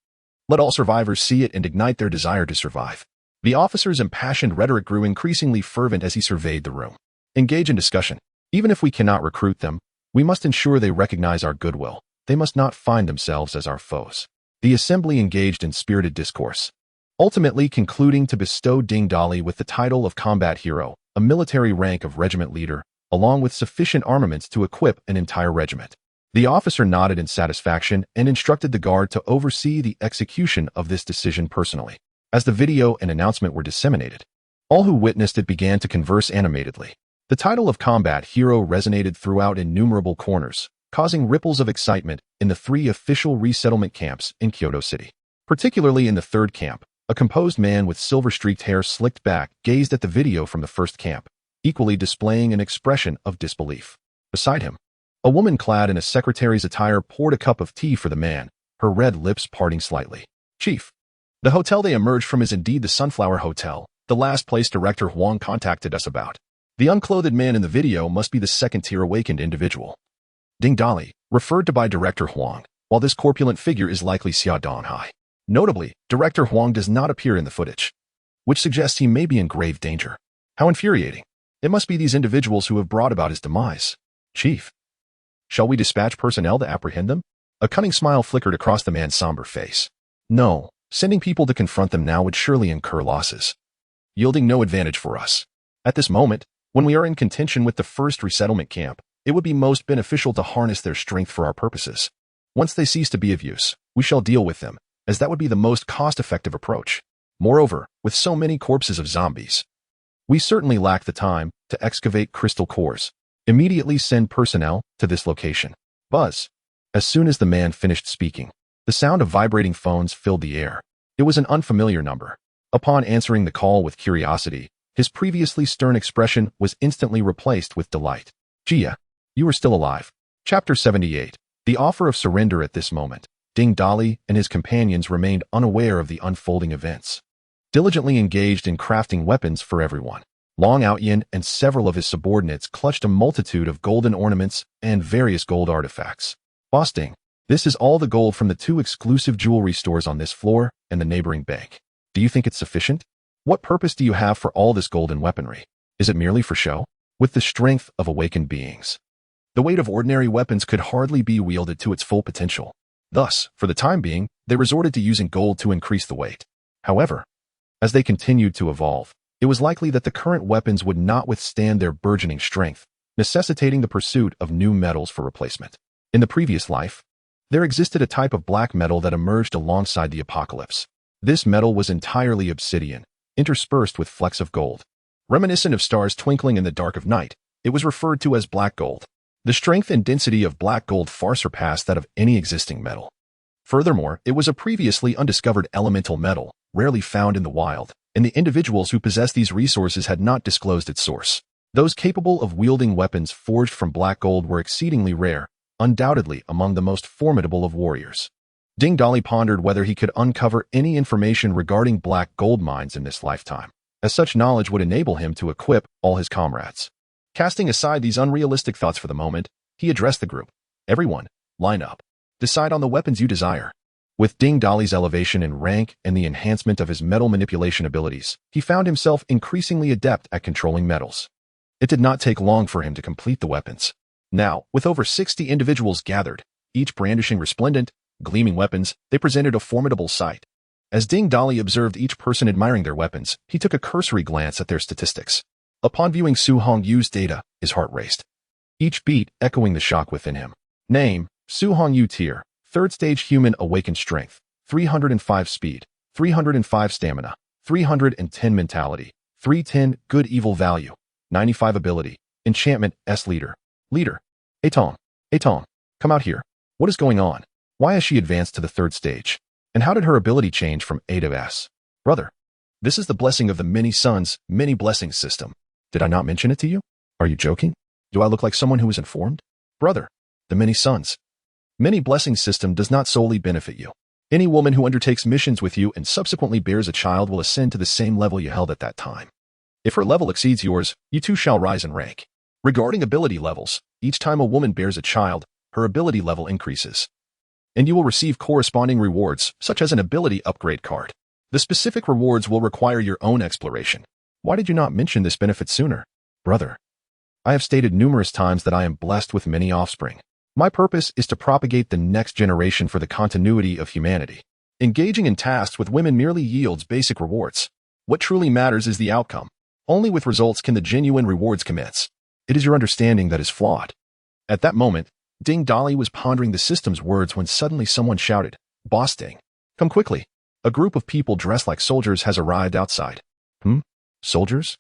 Let all survivors see it and ignite their desire to survive. The officer's impassioned rhetoric grew increasingly fervent as he surveyed the room. Engage in discussion. Even if we cannot recruit them, we must ensure they recognize our goodwill. They must not find themselves as our foes. The assembly engaged in spirited discourse, ultimately concluding to bestow Ding Dali with the title of combat hero, a military rank of regiment leader, along with sufficient armaments to equip an entire regiment. The officer nodded in satisfaction and instructed the guard to oversee the execution of this decision personally. As the video and announcement were disseminated, all who witnessed it began to converse animatedly. The title of combat hero resonated throughout innumerable corners, causing ripples of excitement in the 3 official resettlement camps in Kyoto City. Particularly in the third camp, a composed man with silver-streaked hair slicked back gazed at the video from the first camp, equally displaying an expression of disbelief. Beside him, a woman clad in a secretary's attire poured a cup of tea for the man, her red lips parting slightly. Chief. The hotel they emerged from is indeed the Sunflower Hotel, the last place Director Huang contacted us about. The unclothed man in the video must be the second-tier awakened individual. Ding Dali, referred to by Director Huang, while this corpulent figure is likely Xia Donghai. Notably, Director Huang does not appear in the footage, which suggests he may be in grave danger. How infuriating. It must be these individuals who have brought about his demise. Chief. Shall we dispatch personnel to apprehend them? A cunning smile flickered across the man's somber face. No. Sending people to confront them now would surely incur losses, yielding no advantage for us. At this moment, when we are in contention with the first resettlement camp, it would be most beneficial to harness their strength for our purposes. Once they cease to be of use, we shall deal with them, as that would be the most cost-effective approach. Moreover, with so many corpses of zombies, we certainly lack the time to excavate crystal cores. Immediately send personnel to this location. Buzz. As soon as the man finished speaking, the sound of vibrating phones filled the air. It was an unfamiliar number. Upon answering the call with curiosity, his previously stern expression was instantly replaced with delight. Jia, you are still alive. Chapter 78. The offer of surrender. At this moment, Ding Dali and his companions remained unaware of the unfolding events. Diligently engaged in crafting weapons for everyone, Long Outyin and several of his subordinates clutched a multitude of golden ornaments and various gold artifacts. Boss Ding. This is all the gold from the 2 exclusive jewelry stores on this floor and the neighboring bank. Do you think it's sufficient? What purpose do you have for all this golden weaponry? Is it merely for show? With the strength of awakened beings, the weight of ordinary weapons could hardly be wielded to its full potential. Thus, for the time being, they resorted to using gold to increase the weight. However, as they continued to evolve, it was likely that the current weapons would not withstand their burgeoning strength, necessitating the pursuit of new metals for replacement. In the previous life, there existed a type of black metal that emerged alongside the apocalypse. This metal was entirely obsidian, interspersed with flecks of gold. Reminiscent of stars twinkling in the dark of night, it was referred to as black gold. The strength and density of black gold far surpassed that of any existing metal. Furthermore, it was a previously undiscovered elemental metal, rarely found in the wild, and the individuals who possessed these resources had not disclosed its source. Those capable of wielding weapons forged from black gold were exceedingly rare, undoubtedly among the most formidable of warriors. Ding Dali pondered whether he could uncover any information regarding black gold mines in this lifetime, as such knowledge would enable him to equip all his comrades. Casting aside these unrealistic thoughts for the moment, he addressed the group. Everyone, line up. Decide on the weapons you desire. With Ding Dali's elevation in rank and the enhancement of his metal manipulation abilities, he found himself increasingly adept at controlling metals. It did not take long for him to complete the weapons. Now, with over 60 individuals gathered, each brandishing resplendent, gleaming weapons, they presented a formidable sight. As Ding Dali observed each person admiring their weapons, he took a cursory glance at their statistics. Upon viewing Su Hongyu's data, his heart raced, each beat echoing the shock within him. Name, Su Hongyu Tier, 3rd Stage Human Awakened Strength, 305 Speed, 305 Stamina, 310 Mentality, 310 Good Evil Value, 95 Ability, Enchantment S Leader. Leader. Atong. Come out here. What is going on? Why has she advanced to the 3rd stage? And how did her ability change from A to S? Brother, this is the blessing of the many suns, many blessings system. Did I not mention it to you? Are you joking? Do I look like someone who is informed? Brother, the many suns, many blessings system does not solely benefit you. Any woman who undertakes missions with you and subsequently bears a child will ascend to the same level you held at that time. If her level exceeds yours, you too shall rise in rank. Regarding ability levels, each time a woman bears a child, her ability level increases. And you will receive corresponding rewards, such as an ability upgrade card. The specific rewards will require your own exploration. Why did you not mention this benefit sooner? Brother, I have stated numerous times that I am blessed with many offspring. My purpose is to propagate the next generation for the continuity of humanity. Engaging in tasks with women merely yields basic rewards. What truly matters is the outcome. Only with results can the genuine rewards commence. It is your understanding that is flawed. At that moment, Ding Dali was pondering the system's words when suddenly someone shouted, Boss Ding, come quickly. A group of people dressed like soldiers has arrived outside. Soldiers?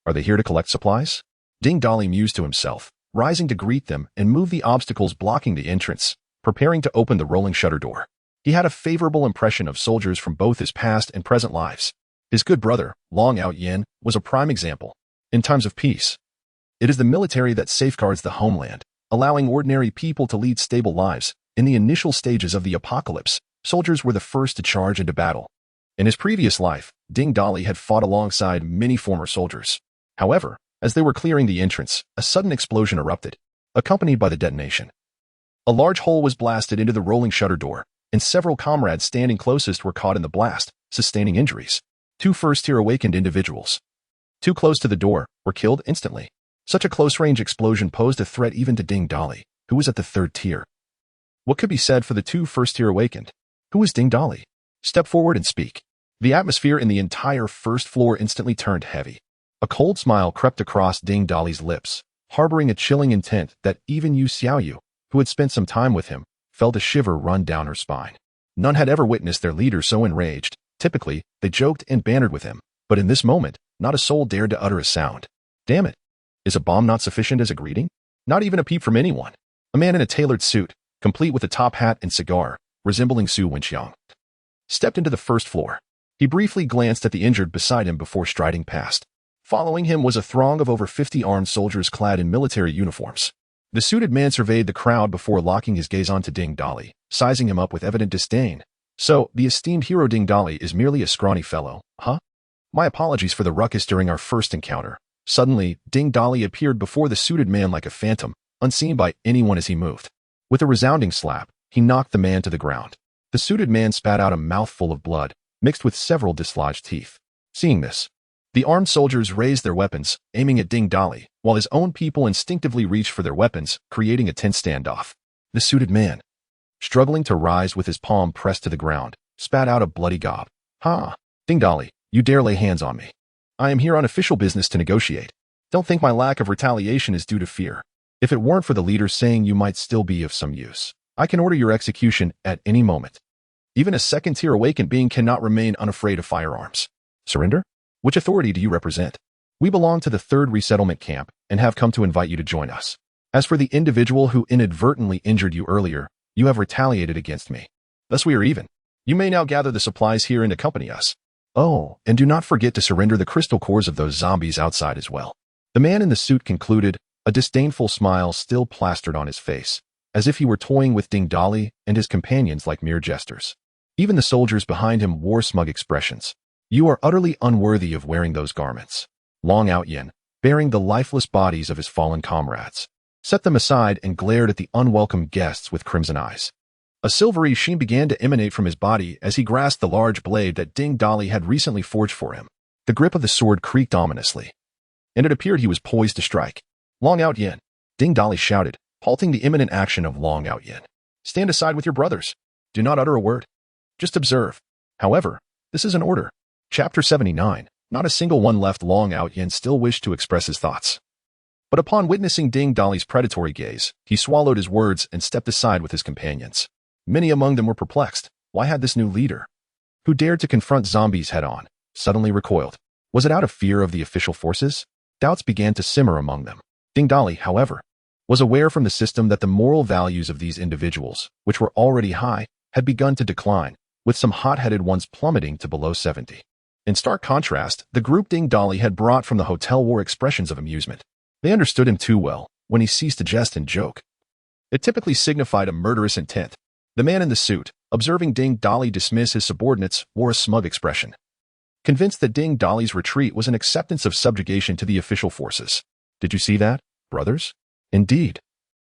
Are they here to collect supplies? Ding Dali mused to himself, rising to greet them and move the obstacles blocking the entrance, preparing to open the rolling shutter door. He had a favorable impression of soldiers from both his past and present lives. His good brother, Long Out Yin, was a prime example. In times of peace, it is the military that safeguards the homeland, allowing ordinary people to lead stable lives. In the initial stages of the apocalypse, soldiers were the first to charge into battle. In his previous life, Ding Dali had fought alongside many former soldiers. However, as they were clearing the entrance, a sudden explosion erupted, accompanied by the detonation. A large hole was blasted into the rolling shutter door, and several comrades standing closest were caught in the blast, sustaining injuries. 2 first-tier awakened individuals, too close to the door, were killed instantly. Such a close-range explosion posed a threat even to Ding Dali, who was at the 3rd tier. What could be said for the 2 first-tier awakened? Who is Ding Dali? Step forward and speak. The atmosphere in the entire first floor instantly turned heavy. A cold smile crept across Ding Dali's lips, harboring a chilling intent that even Yu Xiaoyu, who had spent some time with him, felt a shiver run down her spine. None had ever witnessed their leader so enraged. Typically, they joked and bantered with him, but in this moment, not a soul dared to utter a sound. Damn it. Is a bomb not sufficient as a greeting? Not even a peep from anyone. A man in a tailored suit, complete with a top hat and cigar, resembling Su Wenxiang, stepped into the first floor. He briefly glanced at the injured beside him before striding past. Following him was a throng of over 50 armed soldiers clad in military uniforms. The suited man surveyed the crowd before locking his gaze onto Ding Dali, sizing him up with evident disdain. So, the esteemed hero Ding Dali is merely a scrawny fellow, huh? My apologies for the ruckus during our first encounter. Suddenly, Ding Dali appeared before the suited man like a phantom, unseen by anyone as he moved. With a resounding slap, he knocked the man to the ground. The suited man spat out a mouthful of blood, mixed with several dislodged teeth. Seeing this, the armed soldiers raised their weapons, aiming at Ding Dali, while his own people instinctively reached for their weapons, creating a tense standoff. The suited man, struggling to rise with his palm pressed to the ground, spat out a bloody gob. Ha! Ding Dali, you dare lay hands on me. I am here on official business to negotiate. Don't think my lack of retaliation is due to fear. If it weren't for the leader saying you might still be of some use, I can order your execution at any moment. Even a second-tier awakened being cannot remain unafraid of firearms. Surrender? Which authority do you represent? We belong to the 3rd resettlement camp and have come to invite you to join us. As for the individual who inadvertently injured you earlier, you have retaliated against me. Thus we are even. You may now gather the supplies here and accompany us. Oh, and do not forget to surrender the crystal cores of those zombies outside as well. The man in the suit concluded, a disdainful smile still plastered on his face, as if he were toying with Ding Dali and his companions like mere jesters. Even the soldiers behind him wore smug expressions. You are utterly unworthy of wearing those garments. Long Out Yin, bearing the lifeless bodies of his fallen comrades, set them aside and glared at the unwelcome guests with crimson eyes. A silvery sheen began to emanate from his body as he grasped the large blade that Ding Dali had recently forged for him. The grip of the sword creaked ominously, and it appeared he was poised to strike. Long Out Yin, Ding Dali shouted, halting the imminent action of Long Out Yin. Stand aside with your brothers. Do not utter a word. Just observe. However, this is an order. Chapter 79. Not a single one left. Long Out Yin still wished to express his thoughts. But upon witnessing Ding Dali's predatory gaze, he swallowed his words and stepped aside with his companions. Many among them were perplexed. Why had this new leader, who dared to confront zombies head-on, suddenly recoiled? Was it out of fear of the official forces? Doubts began to simmer among them. Ding Dali, however, was aware from the system that the moral values of these individuals, which were already high, had begun to decline, with some hot-headed ones plummeting to below 70. In stark contrast, the group Ding Dali had brought from the hotel wore expressions of amusement. They understood him too well when he ceased to jest and joke. It typically signified a murderous intent. The man in the suit, observing Ding Dali dismiss his subordinates, wore a smug expression, convinced that Ding Dali's retreat was an acceptance of subjugation to the official forces. Did you see that, brothers? Indeed.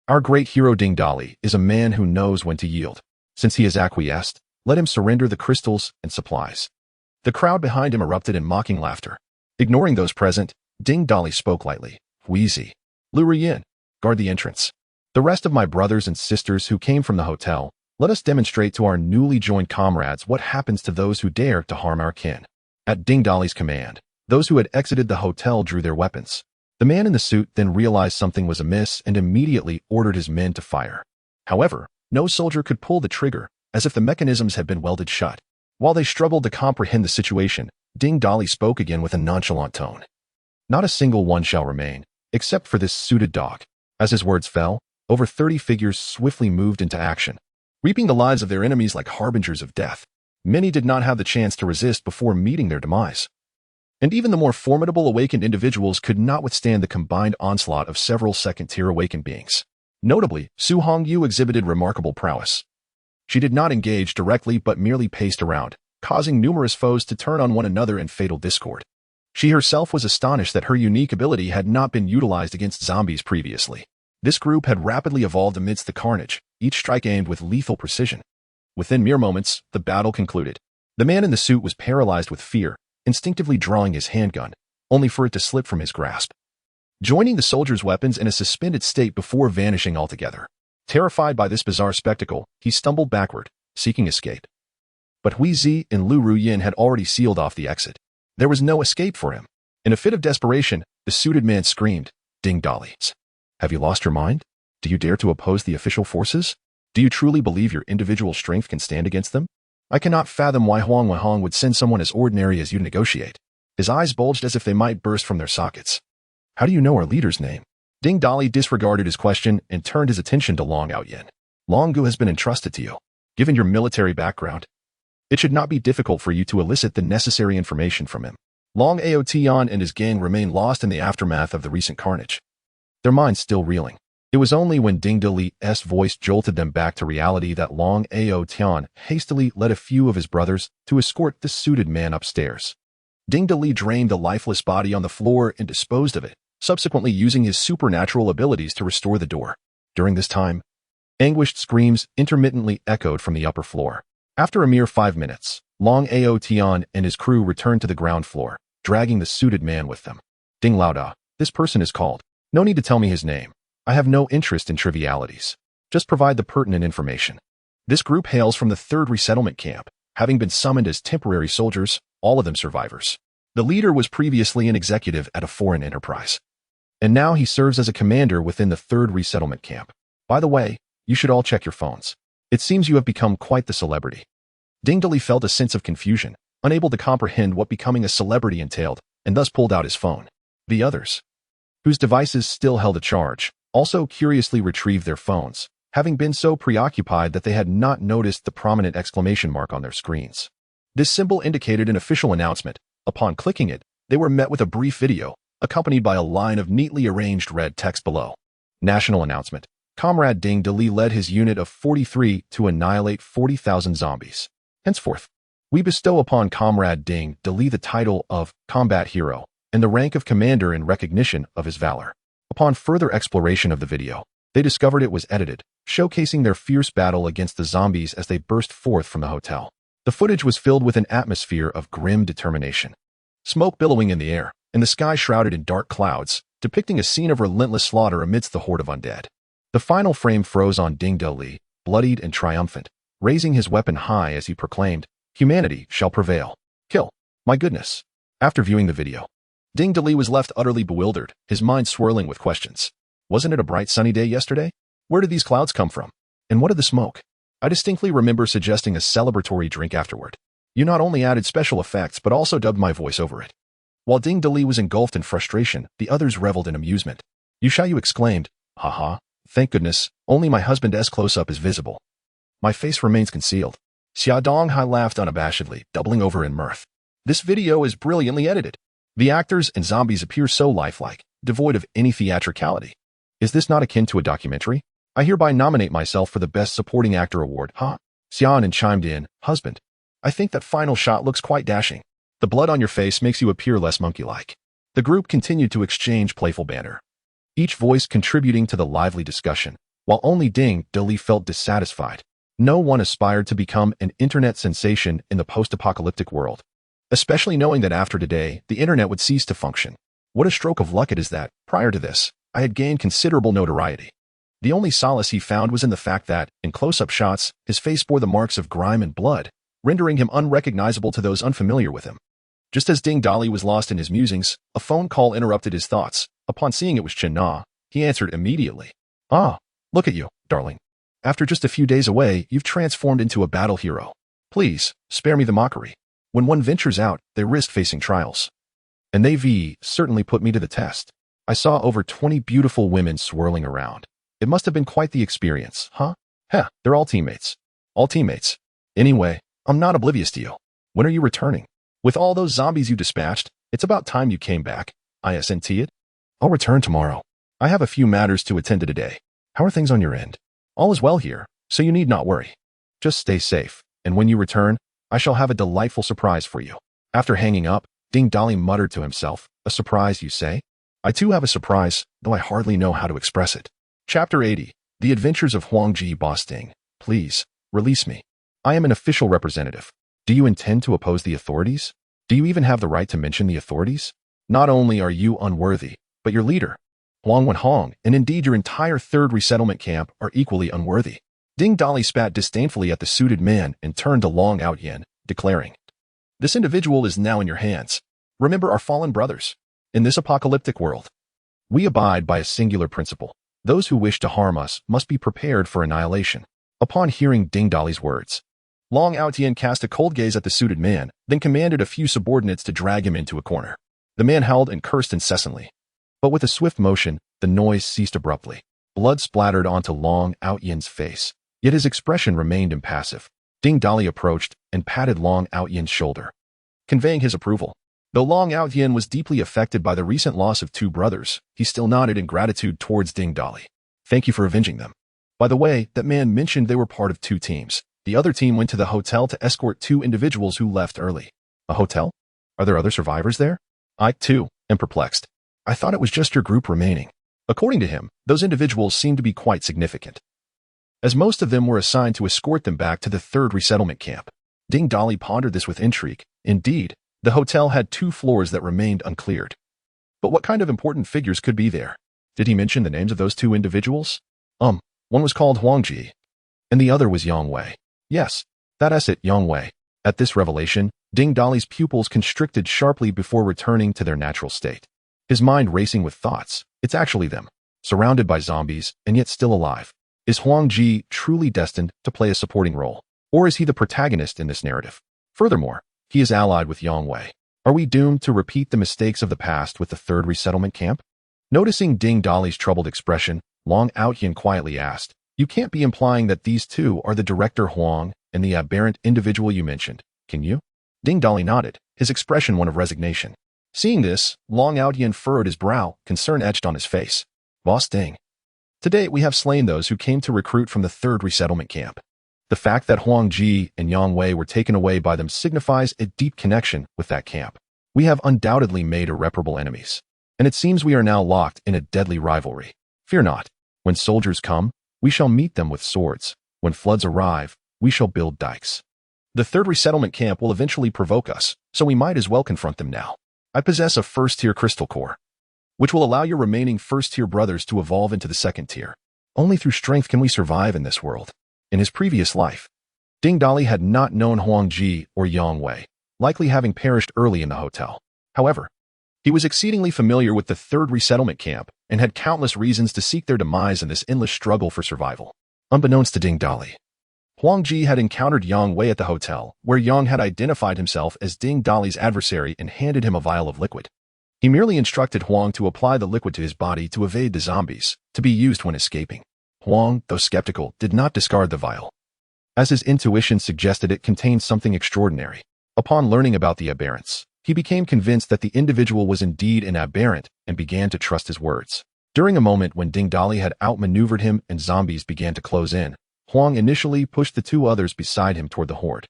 Our great hero Ding Dali is a man who knows when to yield. Since he has acquiesced, let him surrender the crystals and supplies. The crowd behind him erupted in mocking laughter. Ignoring those present, Ding Dali spoke lightly. Wheezy. Lu Ruyin, guard the entrance. The rest of my brothers and sisters who came from the hotel, let us demonstrate to our newly joined comrades what happens to those who dare to harm our kin. At Ding Dali's command, those who had exited the hotel drew their weapons. The man in the suit then realized something was amiss and immediately ordered his men to fire. However, no soldier could pull the trigger, as if the mechanisms had been welded shut. While they struggled to comprehend the situation, Ding Dali spoke again with a nonchalant tone. Not a single one shall remain, except for this suited dog. As his words fell, over 30 figures swiftly moved into action, reaping the lives of their enemies like harbingers of death. Many did not have the chance to resist before meeting their demise. And even the more formidable awakened individuals could not withstand the combined onslaught of several second-tier awakened beings. Notably, Su Hongyu exhibited remarkable prowess. She did not engage directly but merely paced around, causing numerous foes to turn on one another in fatal discord. She herself was astonished that her unique ability had not been utilized against zombies previously. This group had rapidly evolved amidst the carnage, each strike aimed with lethal precision. Within mere moments, the battle concluded. The man in the suit was paralyzed with fear, instinctively drawing his handgun, only for it to slip from his grasp, joining the soldiers' weapons in a suspended state before vanishing altogether. Terrified by this bizarre spectacle, he stumbled backward, seeking escape. But Hui Zi and Lu Ruyin had already sealed off the exit. There was no escape for him. In a fit of desperation, the suited man screamed, Ding Dali, have you lost your mind? Do you dare to oppose the official forces? Do you truly believe your individual strength can stand against them? I cannot fathom why Huang Weihong would send someone as ordinary as you to negotiate. His eyes bulged as if they might burst from their sockets. How do you know our leader's name? Ding Dali disregarded his question and turned his attention to Long Out Yin. Long Gu has been entrusted to you. Given your military background, it should not be difficult for you to elicit the necessary information from him. Long Ao Tian and his gang remain lost in the aftermath of the recent carnage, their minds still reeling. It was only when Ding Dali's voice jolted them back to reality that Long Ao Tian hastily led a few of his brothers to escort the suited man upstairs. Ding Dali drained the lifeless body on the floor and disposed of it, subsequently using his supernatural abilities to restore the door. During this time, anguished screams intermittently echoed from the upper floor. After a mere 5 minutes, Long Ao Tian and his crew returned to the ground floor, dragging the suited man with them. Ding Laoda, this person is called. No need to tell me his name. I have no interest in trivialities. Just provide the pertinent information. This group hails from the 3rd resettlement camp, having been summoned as temporary soldiers, all of them survivors. The leader was previously an executive at a foreign enterprise, and now he serves as a commander within the 3rd resettlement camp. By the way, you should all check your phones. It seems you have become quite the celebrity. Ding Dali felt a sense of confusion, unable to comprehend what becoming a celebrity entailed, and thus pulled out his phone. The others, whose devices still held a charge, also curiously retrieved their phones, having been so preoccupied that they had not noticed the prominent exclamation mark on their screens. This symbol indicated an official announcement. Upon clicking it, they were met with a brief video, accompanied by a line of neatly arranged red text below. National announcement. Comrade Ding Dali led his unit of 43 to annihilate 40,000 zombies. Henceforth, we bestow upon Comrade Ding Dali the title of Combat Hero and the rank of Commander in recognition of his valor. Upon further exploration of the video, they discovered it was edited, showcasing their fierce battle against the zombies as they burst forth from the hotel. The footage was filled with an atmosphere of grim determination. Smoke billowing in the air, and the sky shrouded in dark clouds, depicting a scene of relentless slaughter amidst the horde of undead. The final frame froze on Ding Dali, bloodied and triumphant, raising his weapon high as he proclaimed, "Humanity shall prevail. Kill. My goodness." After viewing the video, Ding Dali was left utterly bewildered, his mind swirling with questions. Wasn't it a bright sunny day yesterday? Where did these clouds come from? And what did the smoke? I distinctly remember suggesting a celebratory drink afterward. You not only added special effects but also dubbed my voice over it. While Ding Dali was engulfed in frustration, the others reveled in amusement. Yu exclaimed, "Haha, thank goodness, only my husband's close-up is visible. My face remains concealed." Xia Donghai laughed unabashedly, doubling over in mirth. This video is brilliantly edited. The actors and zombies appear so lifelike, devoid of any theatricality. Is this not akin to a documentary? I hereby nominate myself for the Best Supporting Actor award, huh? Xiaonan chimed in, "Husband, I think that final shot looks quite dashing. The blood on your face makes you appear less monkey-like." The group continued to exchange playful banter, each voice contributing to the lively discussion, while only Ding Dali felt dissatisfied. No one aspired to become an internet sensation in the post-apocalyptic world, especially knowing that after today, the internet would cease to function. What a stroke of luck it is that, prior to this, I had gained considerable notoriety. The only solace he found was in the fact that, in close-up shots, his face bore the marks of grime and blood, rendering him unrecognizable to those unfamiliar with him. Just as Ding Dali was lost in his musings, a phone call interrupted his thoughts. Upon seeing it was Chen Na, he answered immediately. "Ah, look at you, darling. After just a few days away, you've transformed into a battle hero. Please, spare me the mockery. When one ventures out, they risk facing trials. And they certainly put me to the test. I saw over 20 beautiful women swirling around. It must have been quite the experience, huh? Heh, they're all teammates. All teammates. Anyway, I'm not oblivious to you. When are you returning? With all those zombies you dispatched, it's about time you came back. Isn't it? I'll return tomorrow. I have a few matters to attend to today. How are things on your end? All is well here, so you need not worry. Just stay safe, and when you return, I shall have a delightful surprise for you." After hanging up, Ding Dali muttered to himself, "A surprise, you say? I too have a surprise, though I hardly know how to express it." Chapter 80. The Adventures of Huangji Boss Ding. Please, release me. I am an official representative. Do you intend to oppose the authorities? Do you even have the right to mention the authorities? Not only are you unworthy, but your leader, Huang Wenhong, and indeed your entire third resettlement camp are equally unworthy. Ding Dali spat disdainfully at the suited man and turned to Long Outyen, declaring, "This individual is now in your hands. Remember our fallen brothers. In this apocalyptic world, we abide by a singular principle. Those who wish to harm us must be prepared for annihilation." Upon hearing Ding Dali's words, Long Outyen cast a cold gaze at the suited man, then commanded a few subordinates to drag him into a corner. The man howled and cursed incessantly. But with a swift motion, the noise ceased abruptly. Blood splattered onto Long Outyen's face, yet his expression remained impassive. Ding Dali approached and patted Long Outyen's shoulder, conveying his approval. Though Long Outyen was deeply affected by the recent loss of two brothers, he still nodded in gratitude towards Ding Dali. "Thank you for avenging them. By the way, that man mentioned they were part of two teams. The other team went to the hotel to escort two individuals who left early." "A hotel? Are there other survivors there?" I, too, am perplexed. I thought it was just your group remaining. According to him, those individuals seemed to be quite significant, as most of them were assigned to escort them back to the third resettlement camp. Ding Dali pondered this with intrigue. Indeed, the hotel had 2 floors that remained uncleared. But what kind of important figures could be there? Did he mention the names of those 2 individuals? One was called Huangji, and the other was Yang Wei. Yes, that's it, Yang Wei. At this revelation, Ding Dali's pupils constricted sharply before returning to their natural state. His mind racing with thoughts. It's actually them, surrounded by zombies, and yet still alive. Is Huangji truly destined to play a supporting role? Or is he the protagonist in this narrative? Furthermore, he is allied with Yang Wei. Are we doomed to repeat the mistakes of the past with the third resettlement camp? Noticing Ding Dali's troubled expression, Long Outyen quietly asked, You can't be implying that these two are the director Huang and the aberrant individual you mentioned, can you? Ding Dali nodded, his expression one of resignation. Seeing this, Long Aodian furrowed his brow, concern etched on his face. Boss Ding. Today we have slain those who came to recruit from the third resettlement camp. The fact that Huang Ji and Yang Wei were taken away by them signifies a deep connection with that camp. We have undoubtedly made irreparable enemies. And it seems we are now locked in a deadly rivalry. Fear not. When soldiers come, we shall meet them with swords. When floods arrive, we shall build dikes. The third resettlement camp will eventually provoke us, so we might as well confront them now. I possess a first-tier crystal core, which will allow your remaining first-tier brothers to evolve into the second tier. Only through strength can we survive in this world. In his previous life, Ding Dali had not known Huang Ji or Yang Wei, likely having perished early in the hotel. However, he was exceedingly familiar with the third resettlement camp and had countless reasons to seek their demise in this endless struggle for survival. Unbeknownst to Ding Dali, Huang Ji had encountered Yang Wei at the hotel, where Yang had identified himself as Ding Dali's adversary and handed him a vial of liquid. He merely instructed Huang to apply the liquid to his body to evade the zombies, to be used when escaping. Huang, though skeptical, did not discard the vial, as his intuition suggested it contained something extraordinary. Upon learning about the aberrants, he became convinced that the individual was indeed an aberrant and began to trust his words. During a moment when Ding Dali had outmaneuvered him and zombies began to close in, Huang initially pushed the two others beside him toward the horde.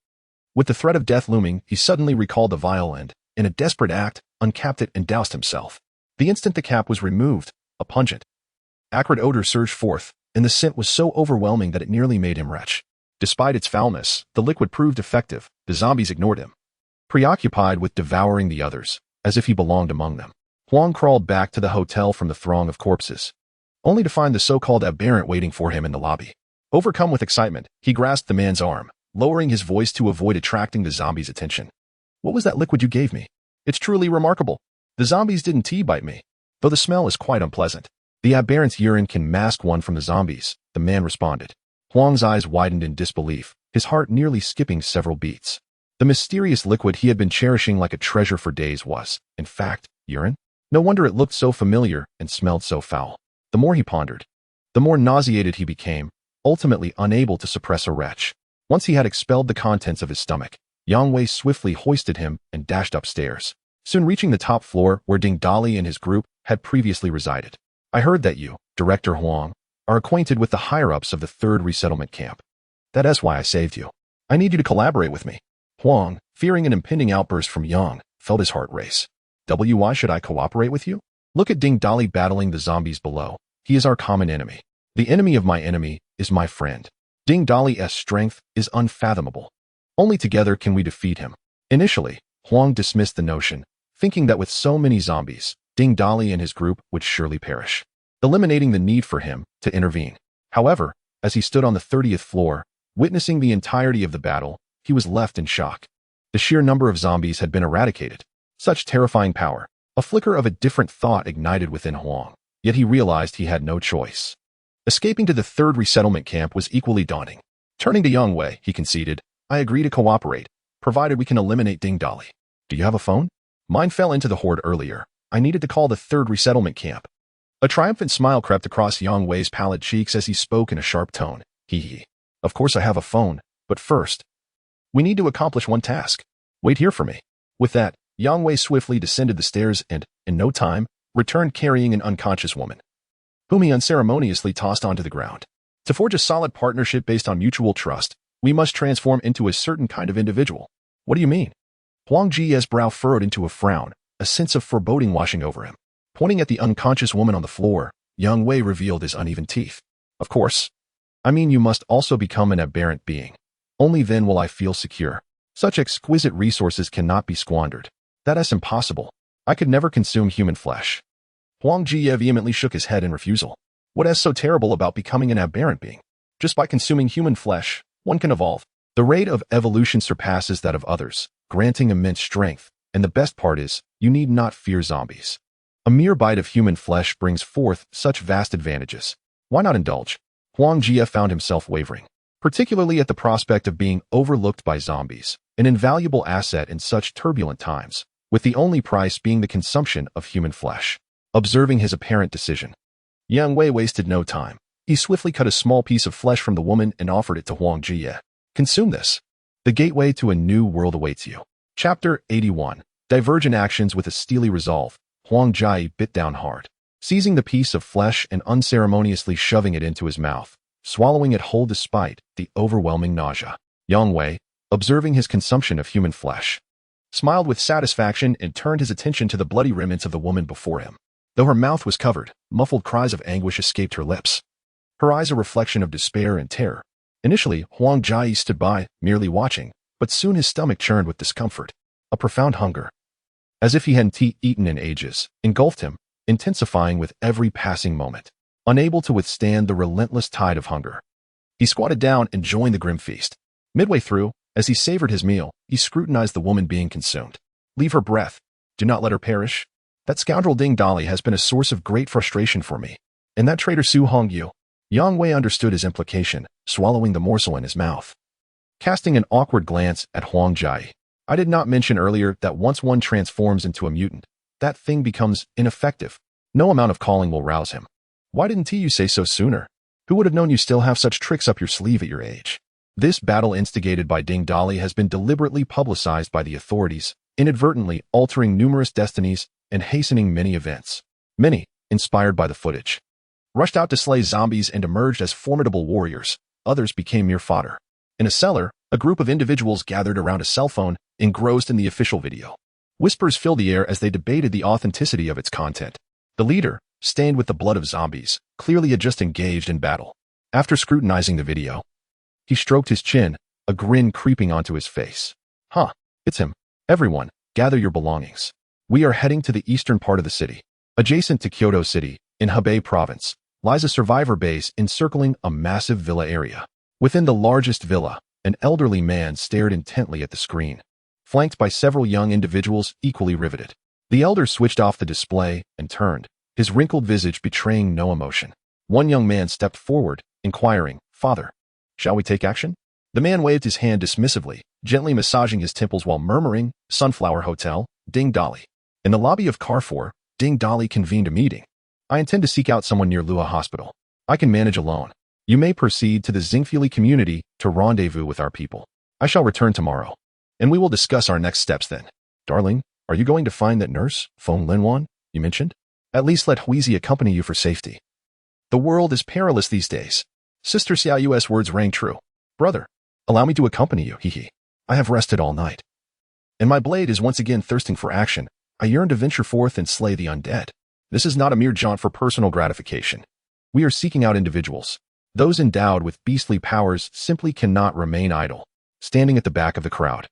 With the threat of death looming, he suddenly recalled the vial and, in a desperate act, uncapped it and doused himself. The instant the cap was removed, a pungent, acrid odor surged forth, and the scent was so overwhelming that it nearly made him retch. Despite its foulness, the liquid proved effective. The zombies ignored him, preoccupied with devouring the others, as if he belonged among them. Huang crawled back to the hotel from the throng of corpses, only to find the so-called aberrant waiting for him in the lobby. Overcome with excitement, he grasped the man's arm, lowering his voice to avoid attracting the zombies' attention. What was that liquid you gave me? It's truly remarkable. The zombies didn't bite me, though the smell is quite unpleasant. The aberrant's urine can mask one from the zombies, the man responded. Huang's eyes widened in disbelief, his heart nearly skipping several beats. The mysterious liquid he had been cherishing like a treasure for days was, in fact, urine? No wonder it looked so familiar and smelled so foul. The more he pondered, the more nauseated he became, ultimately unable to suppress a retch. Once he had expelled the contents of his stomach, Yang Wei swiftly hoisted him and dashed upstairs, soon reaching the top floor where Ding Dali and his group had previously resided. I heard that you, Director Huang, are acquainted with the higher-ups of the third resettlement camp. That is why I saved you. I need you to collaborate with me. Huang, fearing an impending outburst from Yang, felt his heart race. Why should I cooperate with you? Look at Ding Dali battling the zombies below. He is our common enemy. The enemy of my enemy is my friend. Ding Dali's strength is unfathomable. Only together can we defeat him. Initially, Huang dismissed the notion, thinking that with so many zombies, Ding Dali and his group would surely perish, eliminating the need for him to intervene. However, as he stood on the 30th floor, witnessing the entirety of the battle, he was left in shock. The sheer number of zombies had been eradicated. Such terrifying power. A flicker of a different thought ignited within Huang, yet he realized he had no choice. Escaping to the third resettlement camp was equally daunting. Turning to Yang Wei, he conceded, I agree to cooperate, provided we can eliminate Ding Dali. Do you have a phone? Mine fell into the horde earlier. I needed to call the third resettlement camp. A triumphant smile crept across Yang Wei's pallid cheeks as he spoke in a sharp tone. Hee. Of course I have a phone, but first, we need to accomplish one task. Wait here for me. With that, Yang Wei swiftly descended the stairs and, in no time, returned carrying an unconscious woman, whom he unceremoniously tossed onto the ground. To forge a solid partnership based on mutual trust, we must transform into a certain kind of individual. What do you mean? Huang Ji's brow furrowed into a frown, a sense of foreboding washing over him. Pointing at the unconscious woman on the floor, Yang Wei revealed his uneven teeth. Of course. I mean you must also become an aberrant being. Only then will I feel secure. Such exquisite resources cannot be squandered. That is impossible. I could never consume human flesh. Huang Ji vehemently shook his head in refusal. What is so terrible about becoming an aberrant being? Just by consuming human flesh, one can evolve. The rate of evolution surpasses that of others, granting immense strength, and the best part is, you need not fear zombies. A mere bite of human flesh brings forth such vast advantages. Why not indulge? Huang Ji found himself wavering, particularly at the prospect of being overlooked by zombies, an invaluable asset in such turbulent times, with the only price being the consumption of human flesh. Observing his apparent decision, Yang Wei wasted no time. He swiftly cut a small piece of flesh from the woman and offered it to Huang Jie. Consume this. The gateway to a new world awaits you. Chapter 81. Divergent actions with a steely resolve. Huang Jie bit down hard, seizing the piece of flesh and unceremoniously shoving it into his mouth, swallowing it whole despite the overwhelming nausea. Yang Wei, observing his consumption of human flesh, smiled with satisfaction and turned his attention to the bloody remnants of the woman before him. Though her mouth was covered, muffled cries of anguish escaped her lips, her eyes a reflection of despair and terror. Initially, Huang Jie stood by, merely watching, but soon his stomach churned with discomfort. A profound hunger, as if he hadn't eaten in ages, engulfed him, intensifying with every passing moment. Unable to withstand the relentless tide of hunger, he squatted down and joined the grim feast. Midway through, as he savored his meal, he scrutinized the woman being consumed. Leave her breath. Do not let her perish. That scoundrel Ding Dali has been a source of great frustration for me. And that traitor Su Hongyu. Yang Wei understood his implication, swallowing the morsel in his mouth. Casting an awkward glance at Huang Jie. I did not mention earlier that once one transforms into a mutant, that thing becomes ineffective. No amount of calling will rouse him. Why didn't you say so sooner? Who would have known you still have such tricks up your sleeve at your age? This battle instigated by Ding Dali has been deliberately publicized by the authorities, inadvertently altering numerous destinies and hastening many events. Many, inspired by the footage, rushed out to slay zombies and emerged as formidable warriors. Others became mere fodder. In a cellar, a group of individuals gathered around a cell phone, engrossed in the official video. Whispers filled the air as they debated the authenticity of its content. The leader, stained with the blood of zombies, clearly had just engaged in battle. After scrutinizing the video, he stroked his chin, a grin creeping onto his face. Huh, it's him. Everyone, gather your belongings. We are heading to the eastern part of the city. Adjacent to Kyoto City, in Hebei Province, lies a survivor base encircling a massive villa area. Within the largest villa, an elderly man stared intently at the screen, flanked by several young individuals equally riveted. The elder switched off the display and turned, his wrinkled visage betraying no emotion. One young man stepped forward, inquiring, Father, shall we take action? The man waved his hand dismissively, gently massaging his temples while murmuring, Sunflower Hotel, Ding Dali. In the lobby of Carrefour, Ding Dali convened a meeting. I intend to seek out someone near Lua Hospital. I can manage alone. You may proceed to the Xingfuli community to rendezvous with our people. I shall return tomorrow, and we will discuss our next steps then. Darling, are you going to find that nurse, Feng Linwan, you mentioned? At least let Huizi accompany you for safety. The world is perilous these days. Sister Xiaoyu's words rang true. Brother, allow me to accompany you, hee. I have rested all night, and my blade is once again thirsting for action. I yearn to venture forth and slay the undead. This is not a mere jaunt for personal gratification. We are seeking out individuals. Those endowed with beastly powers simply cannot remain idle. Standing at the back of the crowd,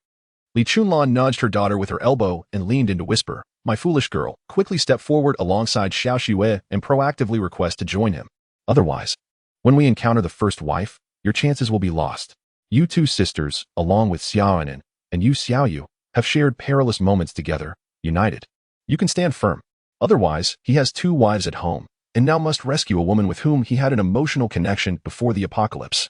Li Chunlan nudged her daughter with her elbow and leaned in to whisper, My foolish girl, quickly step forward alongside Xiao Xue and proactively request to join him. Otherwise, when we encounter the first wife, your chances will be lost. You two sisters, along with Xiaonan and you Xiaoyu, have shared perilous moments together, united. You can stand firm. Otherwise, he has two wives at home, and now must rescue a woman with whom he had an emotional connection before the apocalypse.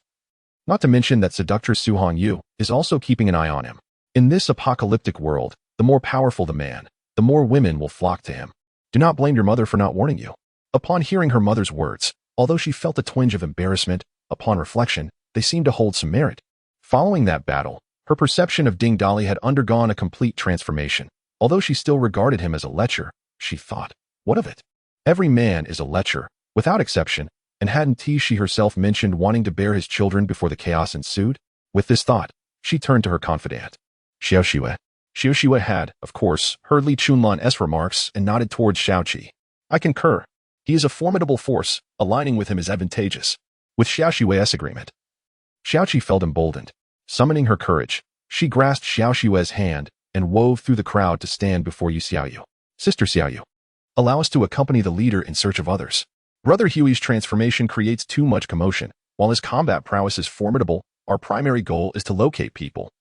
Not to mention that seductor Su Hongyu is also keeping an eye on him. In this apocalyptic world, the more powerful the man, the more women will flock to him. Do not blame your mother for not warning you. Upon hearing her mother's words, although she felt a twinge of embarrassment, upon reflection, they seemed to hold some merit. Following that battle, her perception of Ding Dali had undergone a complete transformation. Although she still regarded him as a lecher, she thought, what of it? Every man is a lecher, without exception, and hadn't she herself mentioned wanting to bear his children before the chaos ensued? With this thought, she turned to her confidant, Xiao Xue. Xiao Xue had, of course, heard Li Chunlan's remarks and nodded towards Xiaoqi. I concur. He is a formidable force, aligning with him is advantageous. With Xiao Xue's agreement, Xiaoqi felt emboldened. Summoning her courage, she grasped Xiao Xue's hand and wove through the crowd to stand before you Xiaoyu. Sister Xiaoyu, allow us to accompany the leader in search of others. Brother Huey's transformation creates too much commotion. While his combat prowess is formidable, our primary goal is to locate people,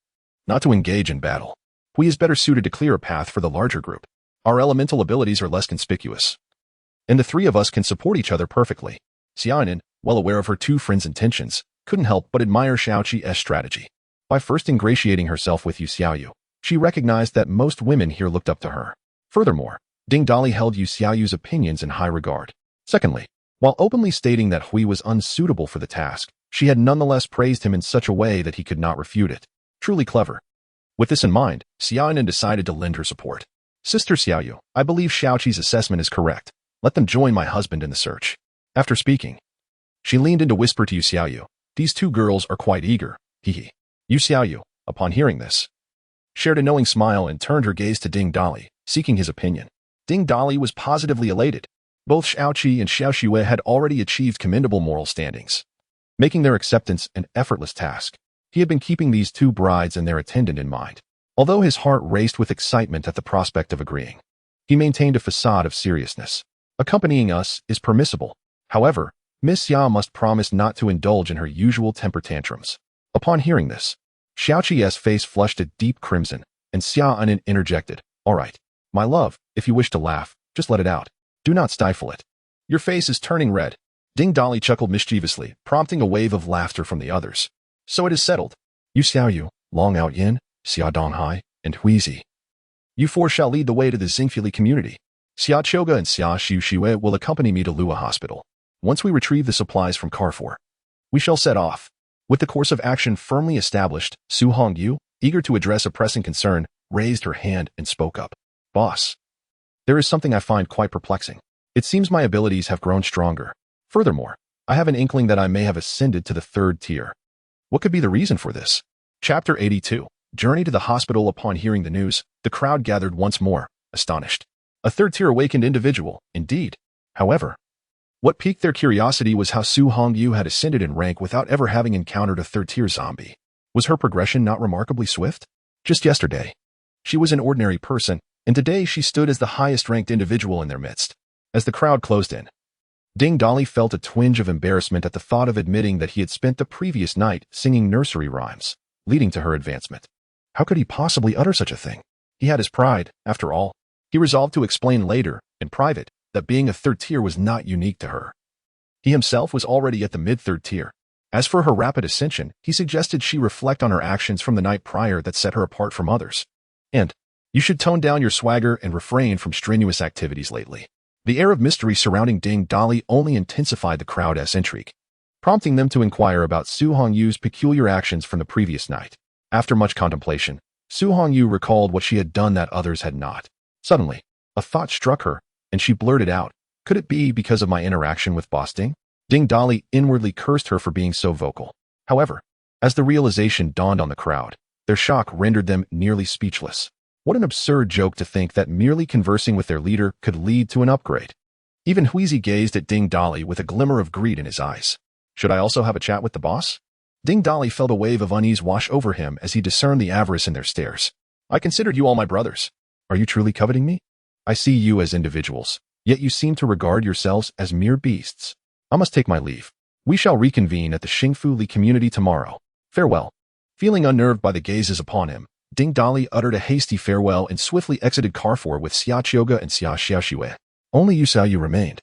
not to engage in battle. Hui is better suited to clear a path for the larger group. Our elemental abilities are less conspicuous, and the three of us can support each other perfectly. Xiaonan, well aware of her two friends' intentions, couldn't help but admire Xiaoqi's strategy. By first ingratiating herself with Yu Xiaoyu, she recognized that most women here looked up to her. Furthermore, Ding Dali held Yu Xiaoyu's opinions in high regard. Secondly, While openly stating that Hui was unsuitable for the task, she had nonetheless praised him in such a way that he could not refute it. Truly clever. With this in mind, Xiaoyan decided to lend her support. Sister Xiaoyu, I believe Xiaoqi's assessment is correct. Let them join my husband in the search. After speaking, she leaned in to whisper to Yu Xiaoyu. These two girls are quite eager. Hee. Yu Xiaoyu, upon hearing this, shared a knowing smile and turned her gaze to Ding Dali, seeking his opinion. Ding Dali was positively elated. Both Xiaoqi and Xiao Xue had already achieved commendable moral standings, making their acceptance an effortless task. He had been keeping these two brides and their attendant in mind. Although his heart raced with excitement at the prospect of agreeing, he maintained a facade of seriousness. Accompanying us is permissible. However, Miss Xia must promise not to indulge in her usual temper tantrums. Upon hearing this, Xiaoqi's face flushed a deep crimson, and Xiaoyan interjected, All right, my love, if you wish to laugh, just let it out. Do not stifle it. Your face is turning red. Ding Dali chuckled mischievously, prompting a wave of laughter from the others. So it is settled. Yu Xiaoyu, Long Out Yin, Xia Donghai, and Huizi. You four shall lead the way to the Xingfuli community. Xia Choga and Xia Xiu will accompany me to Lua Hospital. Once we retrieve the supplies from Carrefour, we shall set off. With the course of action firmly established, Su Hongyu, eager to address a pressing concern, raised her hand and spoke up. Boss, there is something I find quite perplexing. It seems my abilities have grown stronger. Furthermore, I have an inkling that I may have ascended to the 3rd tier. What could be the reason for this? Chapter 82. Journey to the hospital. Upon hearing the news, the crowd gathered once more, astonished. A 3rd-tier awakened individual, indeed. However, what piqued their curiosity was how Su Hongyu had ascended in rank without ever having encountered a 3rd-tier zombie. Was her progression not remarkably swift? Just yesterday, she was an ordinary person, and today she stood as the highest-ranked individual in their midst. As the crowd closed in, Ding Dali felt a twinge of embarrassment at the thought of admitting that he had spent the previous night singing nursery rhymes, leading to her advancement. How could he possibly utter such a thing? He had his pride, after all. He resolved to explain later, in private, that being a 3rd tier was not unique to her. He himself was already at the mid-3rd tier. As for her rapid ascension, he suggested she reflect on her actions from the night prior that set her apart from others. And, you should tone down your swagger and refrain from strenuous activities lately. The air of mystery surrounding Ding Dali only intensified the crowd's intrigue, prompting them to inquire about Su Hongyu's peculiar actions from the previous night. After much contemplation, Su Hongyu recalled what she had done that others had not. Suddenly, a thought struck her, and she blurted out, Could it be because of my interaction with Boss Ding? Ding Dali inwardly cursed her for being so vocal. However, as the realization dawned on the crowd, their shock rendered them nearly speechless. What an absurd joke to think that merely conversing with their leader could lead to an upgrade. Even Huizi gazed at Ding Dali with a glimmer of greed in his eyes. Should I also have a chat with the boss? Ding Dali felt a wave of unease wash over him as he discerned the avarice in their stares. I considered you all my brothers. Are you truly coveting me? I see you as individuals, yet you seem to regard yourselves as mere beasts. I must take my leave. We shall reconvene at the Xingfuli community tomorrow. Farewell. Feeling unnerved by the gazes upon him, Ding Dali uttered a hasty farewell and swiftly exited Carrefour with Xia Chioga and Xia Xiaoxue. Only Yu Xiaoyu remained.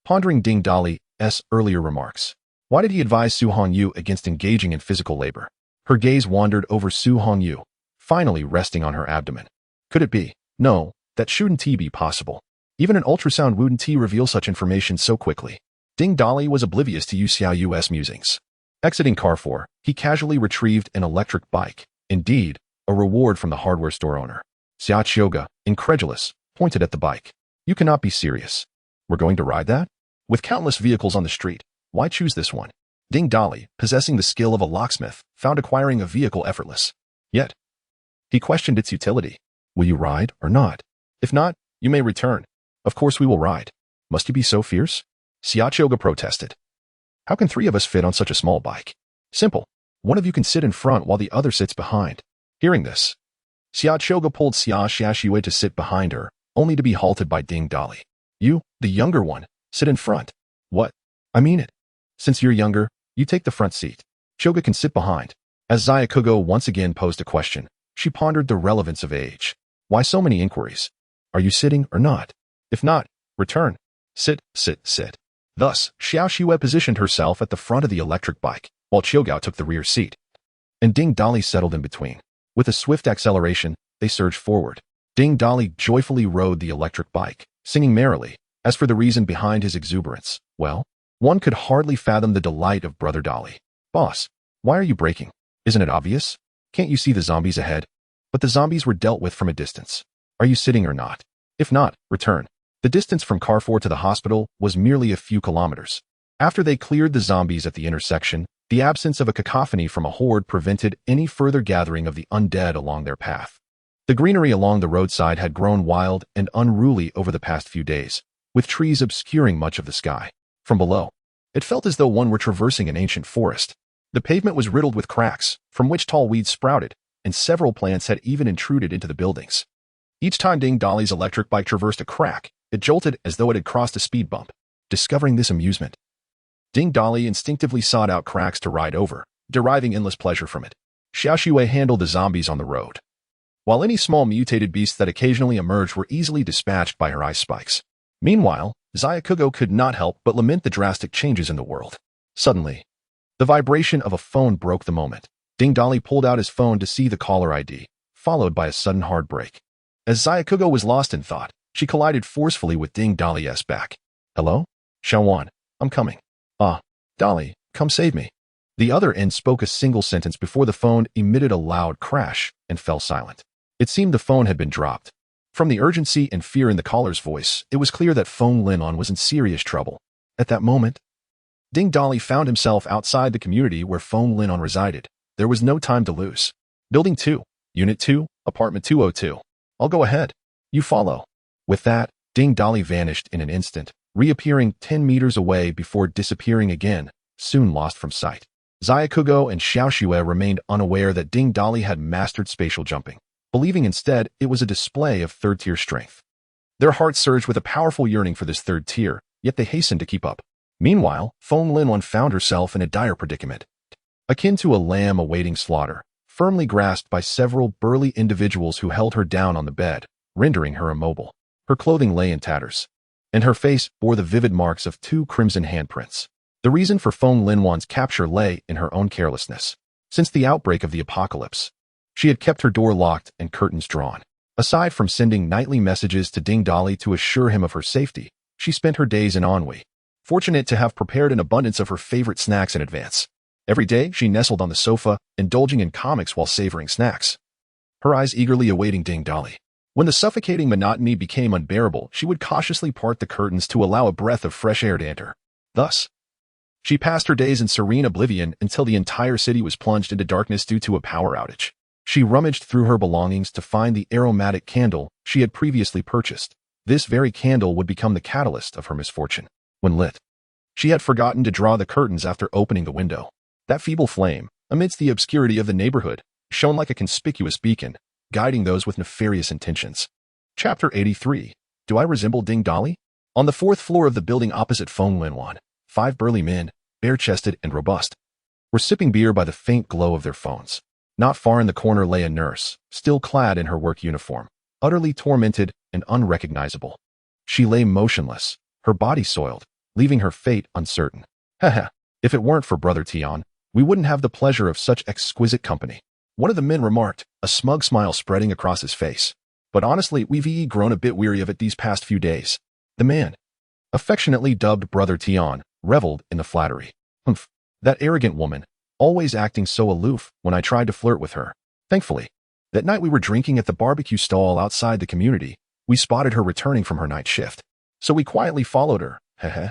Pondering Ding Dali's earlier remarks, why did he advise Su Hongyu against engaging in physical labor? Her gaze wandered over Su Hongyu, finally resting on her abdomen. Could it be? No, that shouldn't be possible. Even an ultrasound wouldn't reveal such information so quickly. Ding Dali was oblivious to Yu Xiaoyu's musings. Exiting Carrefour, he casually retrieved an electric bike. Indeed, a reward from the hardware store owner. Xia Chioga, incredulous, pointed at the bike. You cannot be serious. We're going to ride that? With countless vehicles on the street, why choose this one? Ding Dali, possessing the skill of a locksmith, found acquiring a vehicle effortless. Yet, he questioned its utility. Will you ride or not? If not, you may return. Of course we will ride. Must you be so fierce? Xia Chioga protested. How can 3 of us fit on such a small bike? Simple. One of you can sit in front while the other sits behind. Hearing this, Xia Chioga pulled Xia Xiaoxue to sit behind her, only to be halted by Ding Dali. You, the younger one, sit in front. What? I mean it. Since you're younger, you take the front seat. Chioga can sit behind. As Zayakugo once again posed a question, she pondered the relevance of age. Why so many inquiries? Are you sitting or not? If not, return. Sit, sit, sit. Thus, Xiao Xue positioned herself at the front of the electric bike, while Chiogao took the rear seat. And Ding Dali settled in between. With a swift acceleration, they surged forward. Ding Dali joyfully rode the electric bike, singing merrily, As for the reason behind his exuberance, well, one could hardly fathom the delight of Brother Dolly. Boss, why are you braking? Isn't it obvious? Can't you see the zombies ahead? But the zombies were dealt with from a distance. Are you sitting or not? If not, return. The distance from Carrefour to the hospital was merely a few kilometers. After they cleared the zombies at the intersection, the absence of a cacophony from a horde prevented any further gathering of the undead along their path. The greenery along the roadside had grown wild and unruly over the past few days, with trees obscuring much of the sky. From below, it felt as though one were traversing an ancient forest. The pavement was riddled with cracks, from which tall weeds sprouted, and several plants had even intruded into the buildings. Each time Ding Dolly's electric bike traversed a crack, it jolted as though it had crossed a speed bump. Discovering this amusement, Ding Dolly instinctively sought out cracks to ride over, deriving endless pleasure from it. Xiaoxue handled the zombies on the road, while any small mutated beasts that occasionally emerged were easily dispatched by her ice spikes. Meanwhile, Zayakugo could not help but lament the drastic changes in the world. Suddenly, the vibration of a phone broke the moment. Ding Dolly pulled out his phone to see the caller ID, followed by a sudden hard brake. As Zayakugo was lost in thought, she collided forcefully with Ding Dolly's back. Hello? Xiaowan, I'm coming. Ah, Dolly, come save me. The other end spoke a single sentence before the phone emitted a loud crash and fell silent. It seemed the phone had been dropped. From the urgency and fear in the caller's voice, it was clear that Feng Linlong was in serious trouble. At that moment, Ding Dolly found himself outside the community where Feng Linlong resided. There was no time to lose. Building 2, Unit 2, Apartment 202. I'll go ahead. You follow. With that, Ding Dolly vanished in an instant, reappearing 10 meters away before disappearing again, soon lost from sight. Zayakugo and Xiaoxue remained unaware that Ding Dolly had mastered spatial jumping, believing instead it was a display of third-tier strength. Their hearts surged with a powerful yearning for this third tier, yet they hastened to keep up. Meanwhile, Feng Linlong found herself in a dire predicament, akin to a lamb awaiting slaughter, firmly grasped by several burly individuals who held her down on the bed, rendering her immobile. Her clothing lay in tatters, and her face bore the vivid marks of 2 crimson handprints. The reason for Feng Linlong's capture lay in her own carelessness. Since the outbreak of the apocalypse, she had kept her door locked and curtains drawn. Aside from sending nightly messages to Ding Dolly to assure him of her safety, she spent her days in ennui, fortunate to have prepared an abundance of her favorite snacks in advance. Every day, she nestled on the sofa, indulging in comics while savoring snacks, her eyes eagerly awaiting Ding Dolly. When the suffocating monotony became unbearable, she would cautiously part the curtains to allow a breath of fresh air to enter. Thus, she passed her days in serene oblivion until the entire city was plunged into darkness due to a power outage. She rummaged through her belongings to find the aromatic candle she had previously purchased. This very candle would become the catalyst of her misfortune. When lit, she had forgotten to draw the curtains after opening the window. That feeble flame, amidst the obscurity of the neighborhood, shone like a conspicuous beacon, guiding those with nefarious intentions. Chapter 83. Do I resemble Ding Dolly? On the 4th floor of the building opposite Feng Linlong, 5 burly men, bare-chested and robust, were sipping beer by the faint glow of their phones. Not far in the corner lay a nurse, still clad in her work uniform, utterly tormented and unrecognizable. She lay motionless, her body soiled, leaving her fate uncertain. Haha, if it weren't for Brother Tian, we wouldn't have the pleasure of such exquisite company. One of the men remarked, a smug smile spreading across his face. But honestly, we've grown a bit weary of it these past few days. The man, affectionately dubbed Brother Tian, reveled in the flattery. Humph, that arrogant woman, always acting so aloof when I tried to flirt with her. Thankfully, that night we were drinking at the barbecue stall outside the community, we spotted her returning from her night shift. So we quietly followed her. Heh.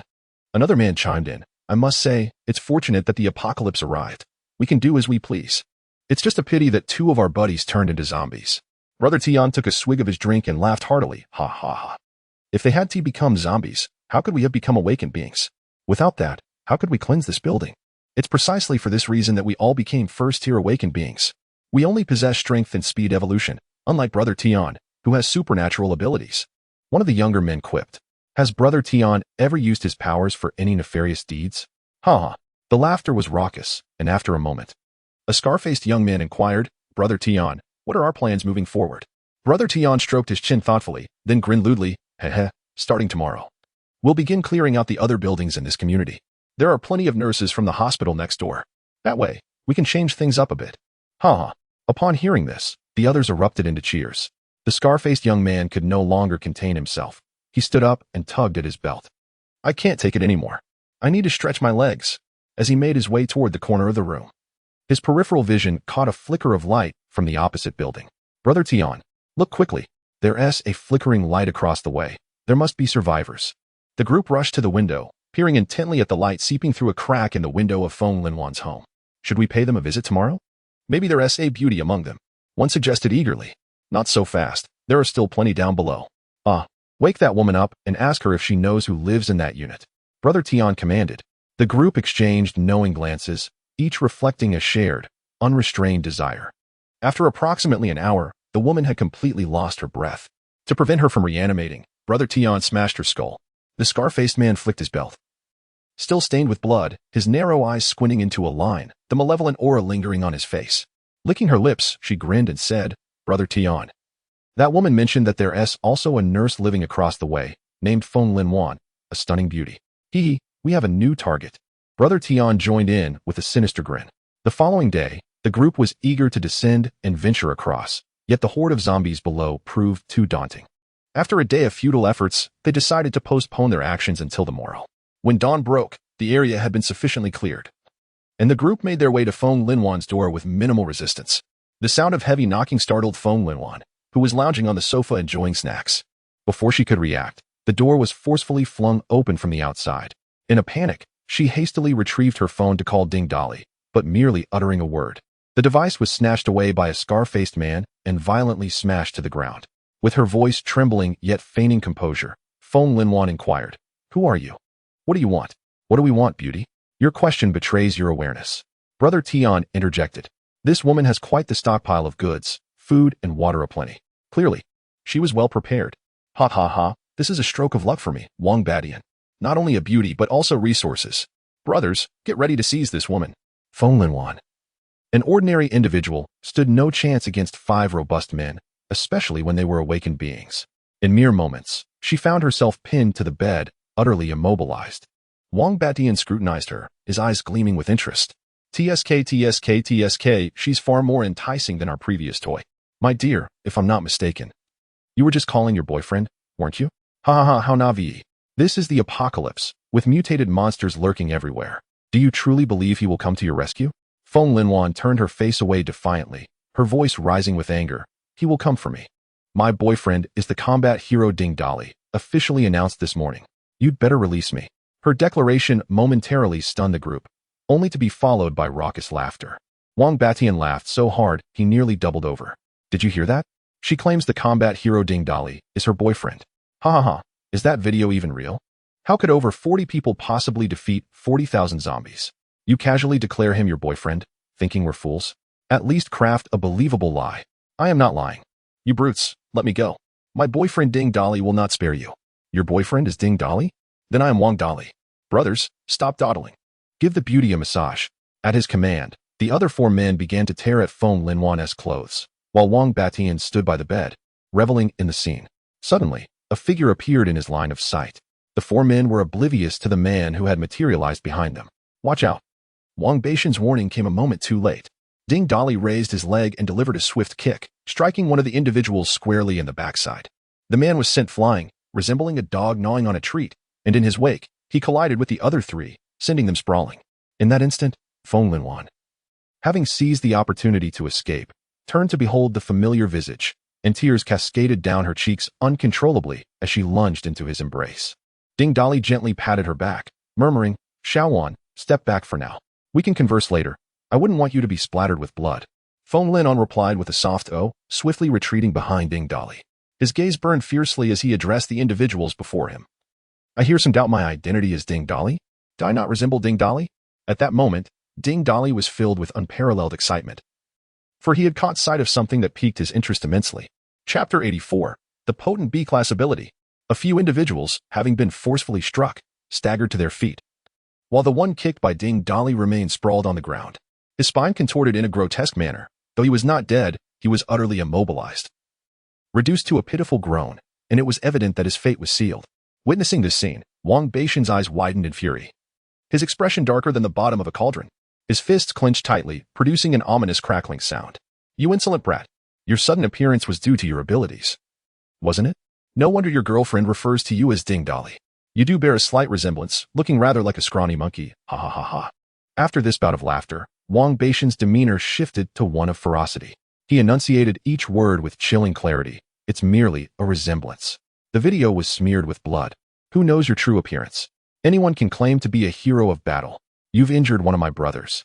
Another man chimed in. I must say, it's fortunate that the apocalypse arrived. We can do as we please. It's just a pity that 2 of our buddies turned into zombies. Brother Tian took a swig of his drink and laughed heartily. Ha ha ha. If they had to become zombies, how could we have become awakened beings? Without that, how could we cleanse this building? It's precisely for this reason that we all became first-tier awakened beings. We only possess strength and speed evolution, unlike Brother Tian, who has supernatural abilities. One of the younger men quipped. Has Brother Tian ever used his powers for any nefarious deeds? Ha ha. The laughter was raucous, and after a moment, a scar-faced young man inquired, Brother Tian, what are our plans moving forward? Brother Tian stroked his chin thoughtfully, then grinned lewdly, heh, starting tomorrow. We'll begin clearing out the other buildings in this community. There are plenty of nurses from the hospital next door. That way, we can change things up a bit. Ha ha. Upon hearing this, the others erupted into cheers. The scar-faced young man could no longer contain himself. He stood up and tugged at his belt. I can't take it anymore. I need to stretch my legs. As he made his way toward the corner of the room, his peripheral vision caught a flicker of light from the opposite building. Brother Tion, look quickly. There's a flickering light across the way. There must be survivors. The group rushed to the window, peering intently at the light seeping through a crack in the window of Feng Linwan's home. Should we pay them a visit tomorrow? Maybe there's a beauty among them. One suggested eagerly. Not so fast. There are still plenty down below. Wake that woman up and ask her if she knows who lives in that unit. Brother Tion commanded. The group exchanged knowing glances, each reflecting a shared, unrestrained desire. After approximately an hour, the woman had completely lost her breath. To prevent her from reanimating, Brother Tion smashed her skull. The scar-faced man flicked his belt. Still stained with blood, his narrow eyes squinting into a line, the malevolent aura lingering on his face. Licking her lips, she grinned and said, Brother Tion. That woman mentioned that there's also a nurse living across the way, named Feng Linwan, a stunning beauty. We have a new target. Brother Tion joined in with a sinister grin. The following day, the group was eager to descend and venture across, yet the horde of zombies below proved too daunting. After a day of futile efforts, they decided to postpone their actions until the morrow. When dawn broke, the area had been sufficiently cleared, and the group made their way to Feng Linwan's door with minimal resistance. The sound of heavy knocking startled Feng Linwan, who was lounging on the sofa enjoying snacks. Before she could react, the door was forcefully flung open from the outside. In a panic, she hastily retrieved her phone to call Ding Dolly, but merely uttering a word. The device was snatched away by a scar-faced man and violently smashed to the ground. With her voice trembling yet feigning composure, Feng Linwan inquired, Who are you? What do you want? What do we want, beauty? Your question betrays your awareness. Brother Tion interjected. This woman has quite the stockpile of goods, food and water aplenty. Clearly, she was well prepared. Ha ha ha, this is a stroke of luck for me, Wang Batian. Not only a beauty but also resources. Brothers, get ready to seize this woman. Feng Linwan. An ordinary individual stood no chance against 5 robust men, especially when they were awakened beings. In mere moments, she found herself pinned to the bed, utterly immobilized. Wang Batian scrutinized her, his eyes gleaming with interest. TSK, she's far more enticing than our previous toy. My dear, if I'm not mistaken. You were just calling your boyfriend, weren't you? Ha ha ha, how navi. This is the apocalypse, with mutated monsters lurking everywhere. Do you truly believe he will come to your rescue? Feng Linwan turned her face away defiantly, her voice rising with anger. He will come for me. My boyfriend is the combat hero Ding Dolly, officially announced this morning. You'd better release me. Her declaration momentarily stunned the group, only to be followed by raucous laughter. Wang Batian laughed so hard he nearly doubled over. Did you hear that? She claims the combat hero Ding Dolly is her boyfriend. Ha ha ha, is that video even real? How could over 40 people possibly defeat 40,000 zombies? You casually declare him your boyfriend, thinking we're fools? At least craft a believable lie. I am not lying. You brutes, let me go. My boyfriend Ding Dolly will not spare you. Your boyfriend is Ding Dolly? Then I am Wang Dolly. Brothers, stop dawdling. Give the beauty a massage. At his command, the other 4 men began to tear at Feng Linwan's clothes, while Wang Batian stood by the bed, reveling in the scene. Suddenly, a figure appeared in his line of sight. The 4 men were oblivious to the man who had materialized behind them. Watch out. Wang Batian's warning came a moment too late. Ding Dolly raised his leg and delivered a swift kick, striking one of the individuals squarely in the backside. The man was sent flying, resembling a dog gnawing on a treat, and in his wake, he collided with the other 3, sending them sprawling. In that instant, Feng Linwan, having seized the opportunity to escape, turned to behold the familiar visage, and tears cascaded down her cheeks uncontrollably as she lunged into his embrace. Ding Dolly gently patted her back, murmuring, Shaoan, step back for now. We can converse later. I wouldn't want you to be splattered with blood. Feng Linwan replied with a soft "oh," swiftly retreating behind Ding Dolly. His gaze burned fiercely as he addressed the individuals before him. I hear some doubt my identity as Ding Dolly? Do I not resemble Ding Dolly? At that moment, Ding Dolly was filled with unparalleled excitement, for he had caught sight of something that piqued his interest immensely. Chapter 84. The potent B-class ability. A few individuals, having been forcefully struck, staggered to their feet, while the one kicked by Ding Dolly remained sprawled on the ground. His spine contorted in a grotesque manner. Though he was not dead, he was utterly immobilized, reduced to a pitiful groan, and it was evident that his fate was sealed. Witnessing this scene, Wang Batian's eyes widened in fury, his expression darker than the bottom of a cauldron. His fists clenched tightly, producing an ominous crackling sound. You insolent brat. Your sudden appearance was due to your abilities, wasn't it? No wonder your girlfriend refers to you as Ding Dolly. You do bear a slight resemblance, looking rather like a scrawny monkey. Ha ha ha ha. After this bout of laughter, Wang Beishan's demeanor shifted to one of ferocity. He enunciated each word with chilling clarity. It's merely a resemblance. The video was smeared with blood. Who knows your true appearance? Anyone can claim to be a hero of battle. You've injured one of my brothers.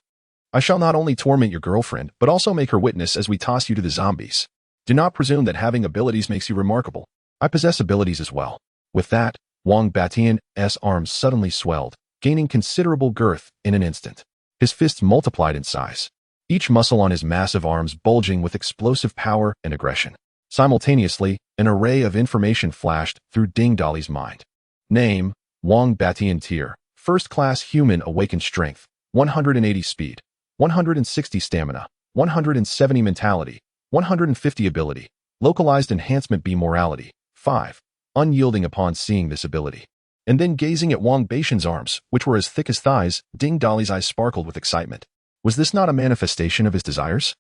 I shall not only torment your girlfriend, but also make her witness as we toss you to the zombies. Do not presume that having abilities makes you remarkable. I possess abilities as well. With that, Wang Batian's arms suddenly swelled, gaining considerable girth in an instant. His fists multiplied in size, each muscle on his massive arms bulging with explosive power and aggression. Simultaneously, an array of information flashed through Ding Dolly's mind. Name, Wang Batian Tier, First-Class Human Awakened Strength, 180 Speed, 160 Stamina, 170 Mentality, 150 Ability, Localized Enhancement B Morality, 5. Unyielding upon seeing this ability. And then gazing at Wang Beishan's arms, which were as thick as thighs, Ding Dolly's eyes sparkled with excitement. Was this not a manifestation of his desires?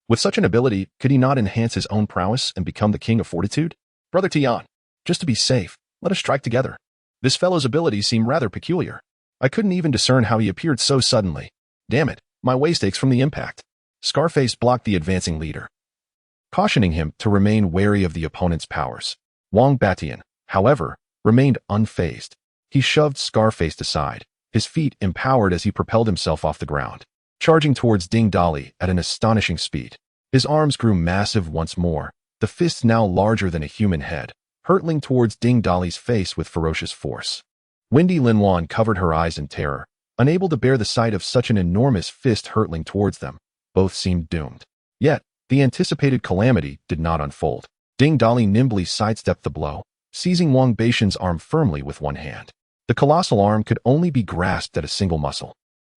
With such an ability, could he not enhance his own prowess and become the king of fortitude? Brother Tian, just to be safe, let us strike together. This fellow's abilities seem rather peculiar. I couldn't even discern how he appeared so suddenly. Damn it, my waist aches from the impact. Scarface blocked the advancing leader, cautioning him to remain wary of the opponent's powers. Wang Batian, however, remained unfazed. He shoved Scarface aside, his feet empowered as he propelled himself off the ground, charging towards Ding Dolly at an astonishing speed. His arms grew massive once more, the fists now larger than a human head, hurtling towards Ding Dolly's face with ferocious force. Wendy Linwan covered her eyes in terror, unable to bear the sight of such an enormous fist hurtling towards them. Both seemed doomed. Yet, the anticipated calamity did not unfold. Ding Dolly nimbly sidestepped the blow, seizing Wang Beishan's arm firmly with one hand. The colossal arm could only be grasped at a single muscle.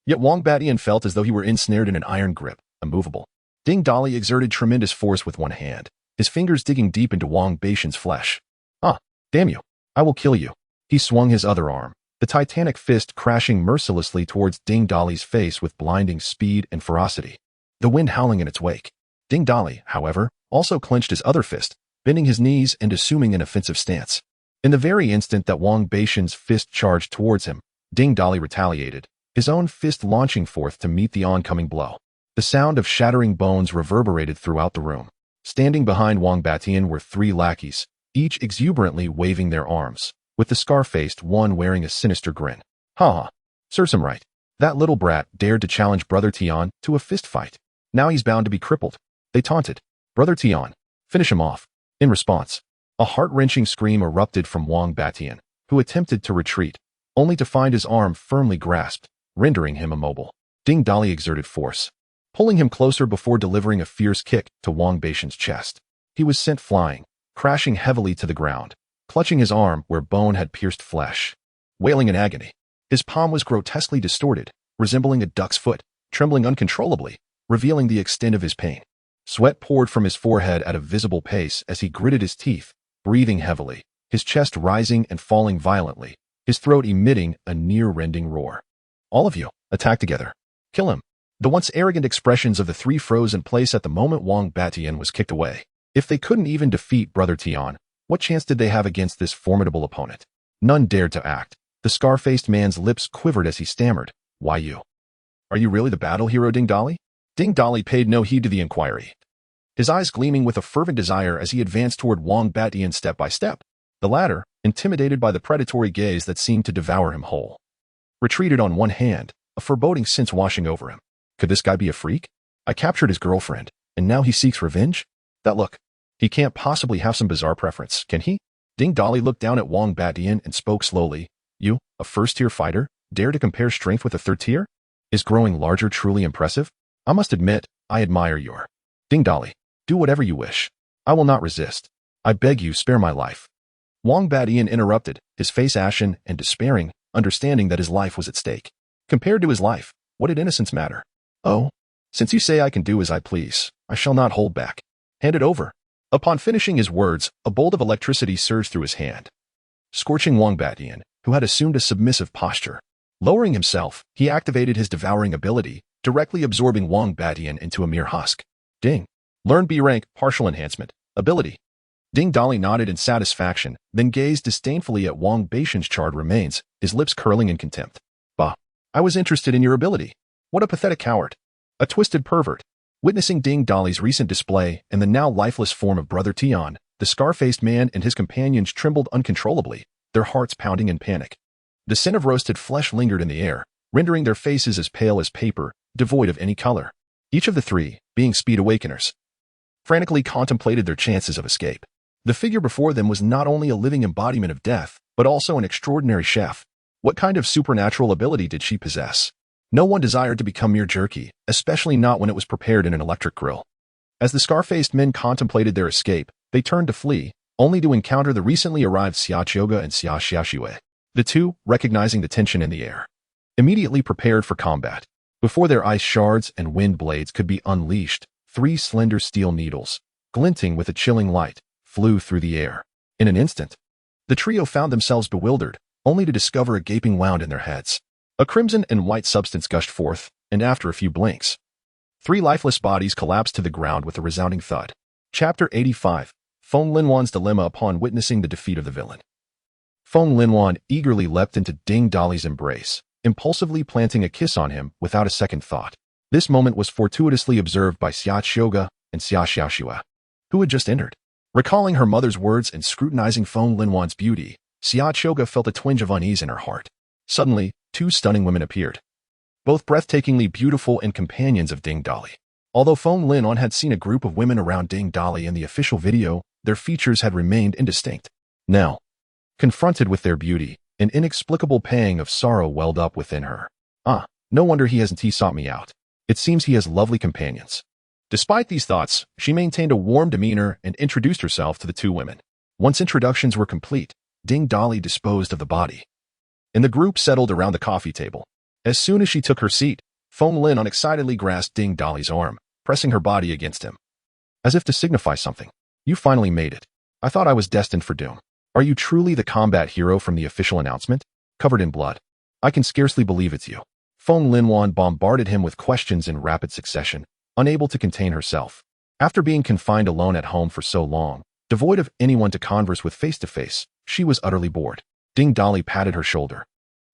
Yet Wang Batian felt as though he were ensnared in an iron grip, immovable. Ding Dolly exerted tremendous force with one hand, his fingers digging deep into Wang Beishan's flesh. Ah, damn you. I will kill you. He swung his other arm, the titanic fist crashing mercilessly towards Ding Dolly's face with blinding speed and ferocity, the wind howling in its wake. Ding Dolly, however, also clenched his other fist, bending his knees and assuming an offensive stance. In the very instant that Wang Beishan's fist charged towards him, Ding Dolly retaliated, his own fist launching forth to meet the oncoming blow. The sound of shattering bones reverberated throughout the room. Standing behind Wang Batian were 3 lackeys, each exuberantly waving their arms, with the scar-faced one wearing a sinister grin. Ha ha, serves him right. That little brat dared to challenge Brother Tian to a fist fight. Now he's bound to be crippled. They taunted. Brother Tian, finish him off. In response, a heart-wrenching scream erupted from Wang Batian, who attempted to retreat, only to find his arm firmly grasped, rendering him immobile. Ding Dolly exerted force, pulling him closer before delivering a fierce kick to Wang Beishan's chest. He was sent flying, crashing heavily to the ground, clutching his arm where bone had pierced flesh. Wailing in agony, his palm was grotesquely distorted, resembling a duck's foot, trembling uncontrollably, revealing the extent of his pain. Sweat poured from his forehead at a visible pace as he gritted his teeth, breathing heavily, his chest rising and falling violently, his throat emitting a near-rending roar. All of you, attack together. Kill him. The once arrogant expressions of the 3 froze in place at the moment Wang Batian was kicked away. If they couldn't even defeat Brother Tian, what chance did they have against this formidable opponent? None dared to act. The scar-faced man's lips quivered as he stammered. Why you? Are you really the battle hero, Ding Dolly? Ding Dolly paid no heed to the inquiry, his eyes gleaming with a fervent desire as he advanced toward Wang Batian step by step. The latter, intimidated by the predatory gaze that seemed to devour him whole, retreated on one hand, a foreboding sense washing over him. Could this guy be a freak? I captured his girlfriend, and now he seeks revenge? That look. He can't possibly have some bizarre preference, can he? Ding Dolly looked down at Wang Batian and spoke slowly. You, a first-tier fighter, dare to compare strength with a 3rd tier? Is growing larger truly impressive? I must admit, I admire your... Ding Dolly, do whatever you wish. I will not resist. I beg you, spare my life. Wang Batian interrupted, his face ashen and despairing, understanding that his life was at stake. Compared to his life, what did innocence matter? Oh, since you say I can do as I please, I shall not hold back. Hand it over. Upon finishing his words, a bolt of electricity surged through his hand, scorching Wang Batian, who had assumed a submissive posture. Lowering himself, he activated his devouring ability, directly absorbing Wang Batian into a mere husk. Ding. Learn B rank, partial enhancement, ability. Ding Dali nodded in satisfaction, then gazed disdainfully at Wang Baishan's charred remains, his lips curling in contempt. Bah! I was interested in your ability. What a pathetic coward. A twisted pervert. Witnessing Ding Dali's recent display and the now lifeless form of Brother Tian, the scar-faced man and his companions trembled uncontrollably, their hearts pounding in panic. The scent of roasted flesh lingered in the air, rendering their faces as pale as paper, devoid of any color. Each of the three, being speed awakeners, frantically contemplated their chances of escape. The figure before them was not only a living embodiment of death, but also an extraordinary chef. What kind of supernatural ability did she possess? No one desired to become mere jerky, especially not when it was prepared in an electric grill. As the scar-faced men contemplated their escape, they turned to flee, only to encounter the recently arrived Xia Chioga and Xia Xiaoxue. The two, recognizing the tension in the air, immediately prepared for combat. Before their ice shards and wind blades could be unleashed, three slender steel needles, glinting with a chilling light, flew through the air. In an instant, the trio found themselves bewildered, only to discover a gaping wound in their heads. A crimson and white substance gushed forth, and after a few blinks, three lifeless bodies collapsed to the ground with a resounding thud. Chapter 85. Feng Linwan's Dilemma upon witnessing the defeat of the villain. Feng Linwan eagerly leapt into Ding Dali's embrace, impulsively planting a kiss on him without a second thought. This moment was fortuitously observed by Xia Chioga and Xia Xiaoxue, who had just entered. Recalling her mother's words and scrutinizing Feng Linwan's beauty, Xia Chioga felt a twinge of unease in her heart. Suddenly, two stunning women appeared, both breathtakingly beautiful and companions of Ding Dali. Although Feng Linwan had seen a group of women around Ding Dali in the official video, their features had remained indistinct. Now, confronted with their beauty, an inexplicable pang of sorrow welled up within her. No wonder he hasn't sought me out. It seems he has lovely companions. Despite these thoughts, she maintained a warm demeanor and introduced herself to the two women. Once introductions were complete, Ding Dali disposed of the body, and the group settled around the coffee table. As soon as she took her seat, Feng Lin unexcitedly grasped Ding Dali's arm, pressing her body against him, as if to signify something. You finally made it. I thought I was destined for doom. Are you truly the combat hero from the official announcement? Covered in blood. I can scarcely believe it's you. Feng Linwan bombarded him with questions in rapid succession, unable to contain herself. After being confined alone at home for so long, devoid of anyone to converse with face to face, she was utterly bored. Ding Dali patted her shoulder,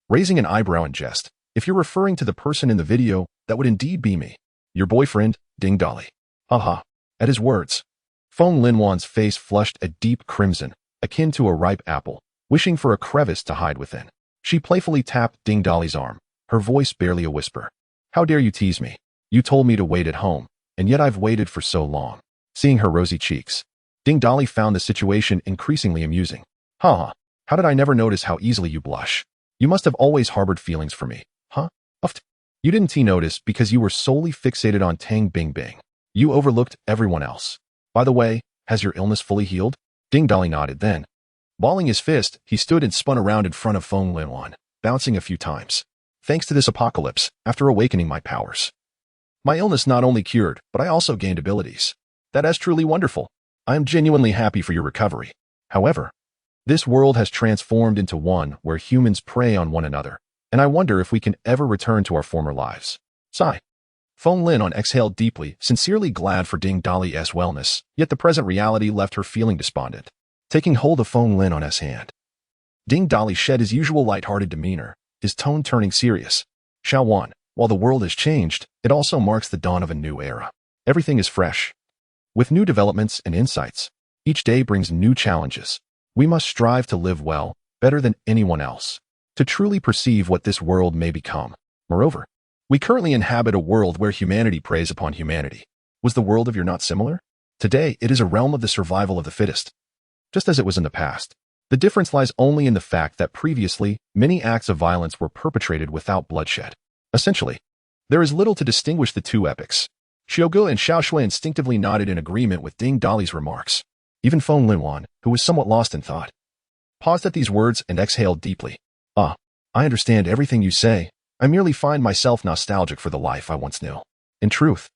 raising an eyebrow in jest. If you're referring to the person in the video, that would indeed be me. Your boyfriend, Ding Dali. Haha. At his words, Feng Linwan's face flushed a deep crimson, akin to a ripe apple, wishing for a crevice to hide within. She playfully tapped Ding Dali's arm, her voice barely a whisper. How dare you tease me? You told me to wait at home, and yet I've waited for so long. Seeing her rosy cheeks, Ding Dali found the situation increasingly amusing. Haha. How did I never notice how easily you blush? You must have always harbored feelings for me. Huh? Uft. You didn't notice because you were solely fixated on Tang Bingbing. You overlooked everyone else. By the way, has your illness fully healed? Ding Dali nodded then. Balling his fist, he stood and spun around in front of Feng Linwan, bouncing a few times. Thanks to this apocalypse, after awakening my powers, my illness not only cured, but I also gained abilities. That is truly wonderful. I am genuinely happy for your recovery. However, this world has transformed into one where humans prey on one another, and I wonder if we can ever return to our former lives. Sigh. Feng Linwan exhaled deeply, sincerely glad for Ding Dali's wellness, yet the present reality left her feeling despondent. Taking hold of Feng Linwan's hand, Ding Dali shed his usual light-hearted demeanor, his tone turning serious. Xiaowan, while the world has changed, it also marks the dawn of a new era. Everything is fresh, with new developments and insights. Each day brings new challenges. We must strive to live well, better than anyone else, to truly perceive what this world may become. Moreover, we currently inhabit a world where humanity preys upon humanity. Was the world of your not similar? Today, it is a realm of the survival of the fittest, just as it was in the past. The difference lies only in the fact that previously, many acts of violence were perpetrated without bloodshed. Essentially, there is little to distinguish the two epochs. Xiaogu and Xiaoxue instinctively nodded in agreement with Ding Dali's remarks. Even Feng Linwan, who was somewhat lost in thought, paused at these words and exhaled deeply. I understand everything you say. I merely find myself nostalgic for the life I once knew. In truth,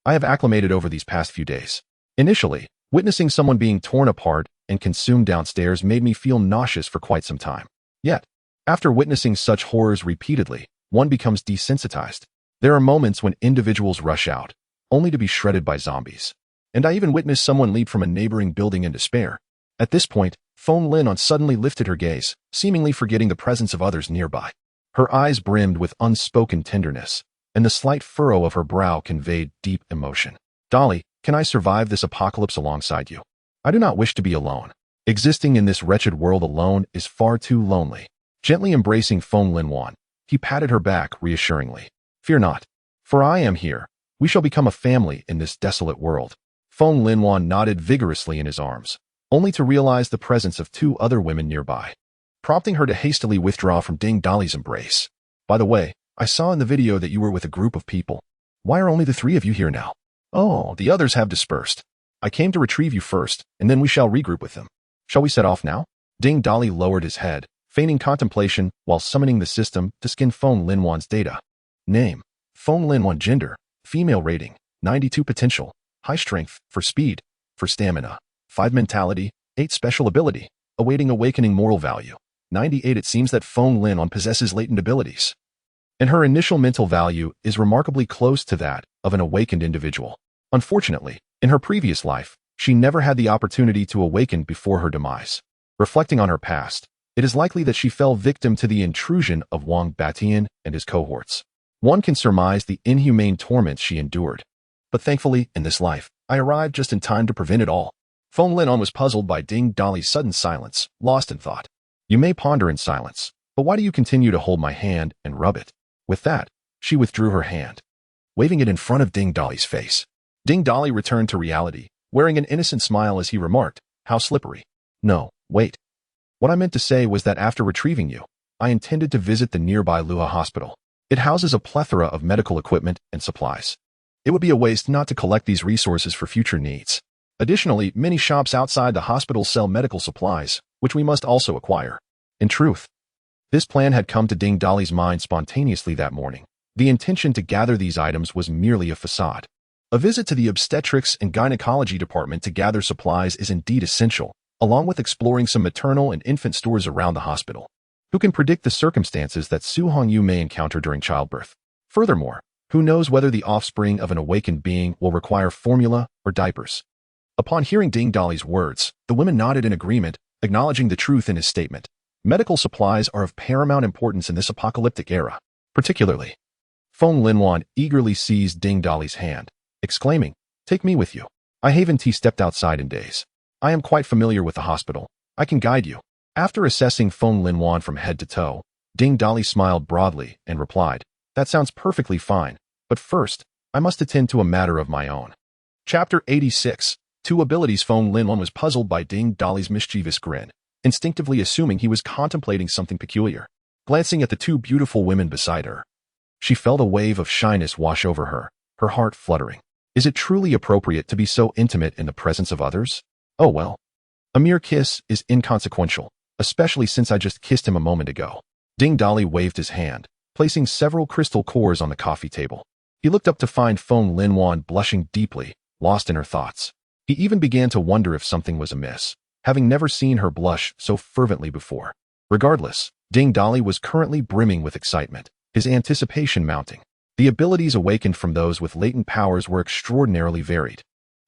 I have acclimated over these past few days. Initially, witnessing someone being torn apart and consumed downstairs made me feel nauseous for quite some time. Yet, after witnessing such horrors repeatedly, one becomes desensitized. There are moments when individuals rush out, only to be shredded by zombies. and I even witnessed someone leap from a neighboring building in despair. At this point, Feng Lin suddenly lifted her gaze, seemingly forgetting the presence of others nearby. Her eyes brimmed with unspoken tenderness, and the slight furrow of her brow conveyed deep emotion. Dolly, can I survive this apocalypse alongside you? I do not wish to be alone. Existing in this wretched world alone is far too lonely. Gently embracing Feng Lin, he patted her back reassuringly. Fear not, for I am here. We shall become a family in this desolate world. Feng Lin nodded vigorously in his arms, only to realize the presence of two other women nearby, prompting her to hastily withdraw from Ding Dali's embrace. By the way, I saw in the video that you were with a group of people. Why are only the three of you here now? Oh, the others have dispersed. I came to retrieve you first, and then we shall regroup with them. Shall we set off now? Ding Dali lowered his head, feigning contemplation while summoning the system to scan Feng Lin data. Name: Feng Lin gender, female rating, 92 potential, high strength, for speed, for stamina, 5 mentality, 8 special ability, awaiting awakening moral value, 98. It seems that Feng Lin possesses latent abilities, and her initial mental value is remarkably close to that of an awakened individual. Unfortunately, in her previous life, she never had the opportunity to awaken before her demise. Reflecting on her past, it is likely that she fell victim to the intrusion of Wang Batian and his cohorts. One can surmise the inhumane torments she endured. But thankfully, in this life, I arrived just in time to prevent it all. Feng Lin was puzzled by Ding Dali's sudden silence, lost in thought. You may ponder in silence, but why do you continue to hold my hand and rub it? With that, she withdrew her hand, waving it in front of Ding Dali's face. Ding Dali returned to reality, wearing an innocent smile as he remarked, how slippery. No, wait. What I meant to say was that after retrieving you, I intended to visit the nearby Luha hospital. It houses a plethora of medical equipment and supplies. It would be a waste not to collect these resources for future needs. Additionally, many shops outside the hospital sell medical supplies, which we must also acquire. In truth, this plan had come to Ding Dali's mind spontaneously that morning. The intention to gather these items was merely a facade. A visit to the obstetrics and gynecology department to gather supplies is indeed essential, along with exploring some maternal and infant stores around the hospital. Who can predict the circumstances that Su Hongyu may encounter during childbirth? Furthermore, who knows whether the offspring of an awakened being will require formula or diapers? Upon hearing Ding Dali's words, the women nodded in agreement, acknowledging the truth in his statement. Medical supplies are of paramount importance in this apocalyptic era. Particularly, Feng Lin eagerly seized Ding Dali's hand, exclaiming, "Take me with you." I haven't stepped outside in days. I am quite familiar with the hospital. I can guide you. After assessing Feng Lin from head to toe, Ding Dali smiled broadly and replied, "That sounds perfectly fine, but first, I must attend to a matter of my own." Chapter 86. Two abilities. Feng Lin was puzzled by Ding Dali's mischievous grin, instinctively assuming he was contemplating something peculiar. Glancing at the two beautiful women beside her, she felt a wave of shyness wash over her, her heart fluttering. Is it truly appropriate to be so intimate in the presence of others? Oh well. A mere kiss is inconsequential, especially since I just kissed him a moment ago. Ding Dali waved his hand, placing several crystal cores on the coffee table. He looked up to find Feng Lin blushing deeply, lost in her thoughts. He even began to wonder if something was amiss, having never seen her blush so fervently before. Regardless, Ding Dali was currently brimming with excitement, his anticipation mounting. The abilities awakened from those with latent powers were extraordinarily varied,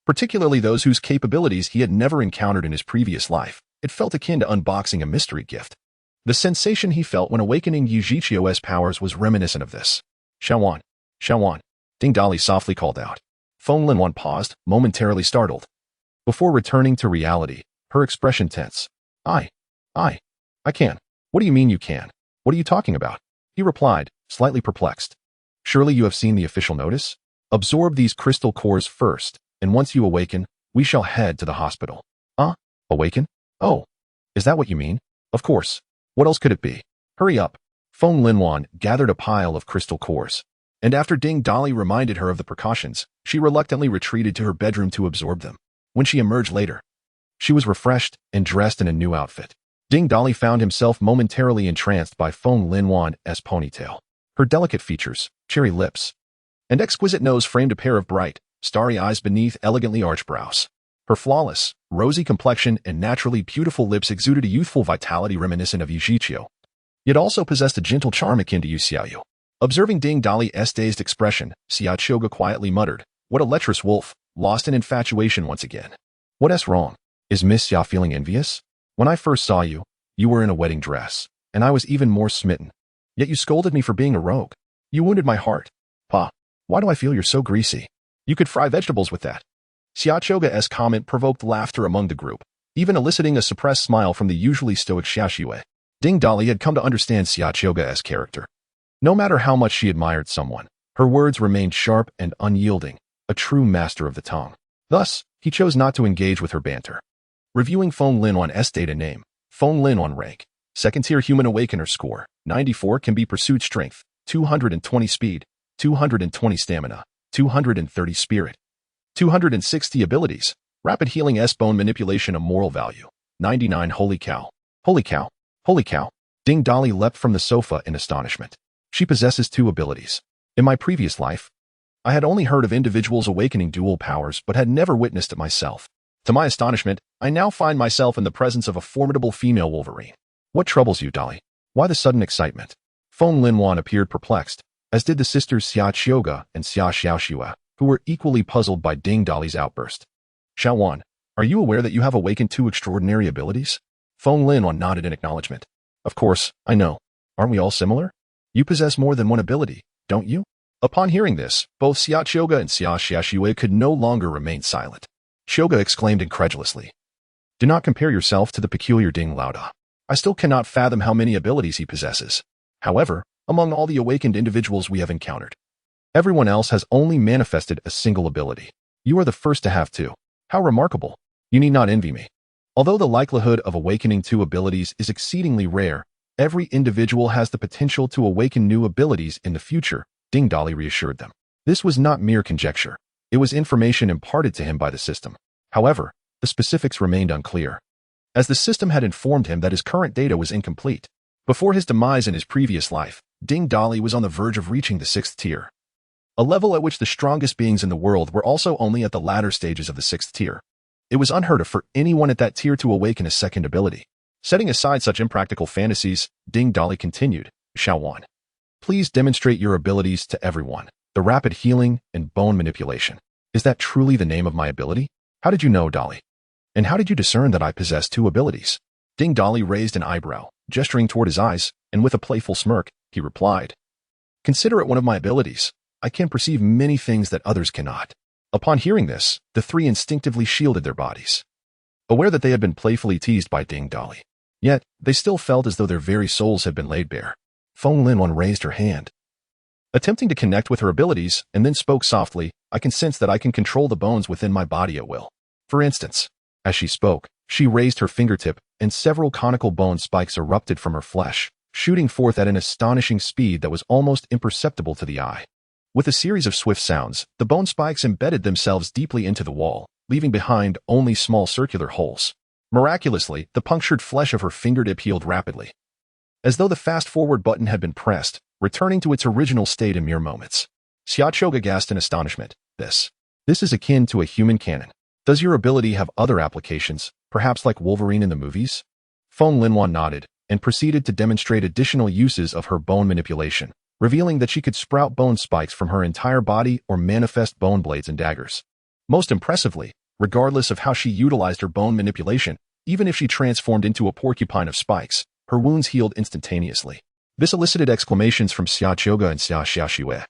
particularly those whose capabilities he had never encountered in his previous life. It felt akin to unboxing a mystery gift. The sensation he felt when awakening Yujichio's powers was reminiscent of this. Xiaowan, Xiaowan, Ding Dali softly called out. Feng Lin paused, momentarily startled. Before returning to reality, her expression tense. I can. What do you mean you can? What are you talking about? He replied, slightly perplexed. Surely you have seen the official notice? Absorb these crystal cores first, and once you awaken, we shall head to the hospital. Awaken? Oh, is that what you mean? Of course. What else could it be? Hurry up. Feng Lin gathered a pile of crystal cores, and after Ding Dali reminded her of the precautions, she reluctantly retreated to her bedroom to absorb them. When she emerged later, she was refreshed and dressed in a new outfit. Ding Dali found himself momentarily entranced by Feng Linwan's ponytail. Her delicate features, cherry lips, and exquisite nose framed a pair of bright, starry eyes beneath elegantly arched brows. Her flawless, rosy complexion and naturally beautiful lips exuded a youthful vitality reminiscent of Yujichio, yet also possessed a gentle charm akin to Yu Xiaoyu. Observing Ding Dali's dazed expression, Xiao Choga quietly muttered, "What a lecherous wolf, lost in infatuation once again. What's wrong? Is Miss Xia feeling envious? When I first saw you, you were in a wedding dress, and I was even more smitten. Yet you scolded me for being a rogue. You wounded my heart. Pa, why do I feel you're so greasy? You could fry vegetables with that. Xia Qiuge's comment provoked laughter among the group, even eliciting a suppressed smile from the usually stoic Xia Xue. Ding Dali had come to understand Xia Qiuge's character. No matter how much she admired someone, her words remained sharp and unyielding, a true master of the tongue. Thus, he chose not to engage with her banter. Reviewing Feng Linwan's data name, Feng Linwan rank, second-tier human awakener score, 94 can be pursued strength, 220 speed, 220 stamina, 230 spirit, 260 abilities, rapid healing S bone manipulation of moral value, 99 holy cow, holy cow, holy cow. Ding Dali leapt from the sofa in astonishment. She possesses 2 abilities. In my previous life, I had only heard of individuals awakening dual powers but had never witnessed it myself. To my astonishment, I now find myself in the presence of a formidable female Wolverine. What troubles you, Dali? Why the sudden excitement? Feng Linwan appeared perplexed, as did the sisters Xia Qiuge and Xia Xiaoxue, who were equally puzzled by Ding Dali's outburst. Xiaowan, are you aware that you have awakened 2 extraordinary abilities? Feng Linwan nodded in acknowledgement. Of course, I know. Aren't we all similar? You possess more than one ability, don't you? Upon hearing this, both Xia Qiuge and Xia Xiaoxue could no longer remain silent. Qiuge exclaimed incredulously. Do not compare yourself to the peculiar Ding Laoda. I still cannot fathom how many abilities he possesses. However, among all the awakened individuals we have encountered, everyone else has only manifested a single ability. You are the first to have 2. How remarkable. You need not envy me. Although the likelihood of awakening 2 abilities is exceedingly rare, every individual has the potential to awaken new abilities in the future, Ding Dali reassured them. This was not mere conjecture. It was information imparted to him by the system. However, the specifics remained unclear, as the system had informed him that his current data was incomplete. Before his demise in his previous life, Ding Dali was on the verge of reaching the 6th tier, a level at which the strongest beings in the world were also only at the latter stages of the 6th tier. It was unheard of for anyone at that tier to awaken a second ability. Setting aside such impractical fantasies, Ding Dali continued, Xiaowan, please demonstrate your abilities to everyone. The rapid healing and bone manipulation. Is that truly the name of my ability? How did you know, Dali? And how did you discern that I possess 2 abilities? Ding Dali raised an eyebrow, gesturing toward his eyes, and with a playful smirk, he replied, consider it one of my abilities. I can perceive many things that others cannot. Upon hearing this, the 3 instinctively shielded their bodies, aware that they had been playfully teased by Ding Dali. Yet, they still felt as though their very souls had been laid bare. Feng Linwan raised her hand, attempting to connect with her abilities, and then spoke softly, I can sense that I can control the bones within my body at will. For instance, as she spoke, she raised her fingertip, and several conical bone spikes erupted from her flesh, shooting forth at an astonishing speed that was almost imperceptible to the eye. With a series of swift sounds, the bone spikes embedded themselves deeply into the wall, leaving behind only small circular holes. Miraculously, the punctured flesh of her fingertip healed rapidly, as though the fast-forward button had been pressed, returning to its original state in mere moments. Xia Qiuge gasped in astonishment. This is akin to a human cannon. Does your ability have other applications, perhaps like Wolverine in the movies? Feng Linwan nodded, and proceeded to demonstrate additional uses of her bone manipulation, revealing that she could sprout bone spikes from her entire body or manifest bone blades and daggers. Most impressively, regardless of how she utilized her bone manipulation, even if she transformed into a porcupine of spikes, her wounds healed instantaneously. This elicited exclamations from Xia Qiuge and Xia Xiaoxue,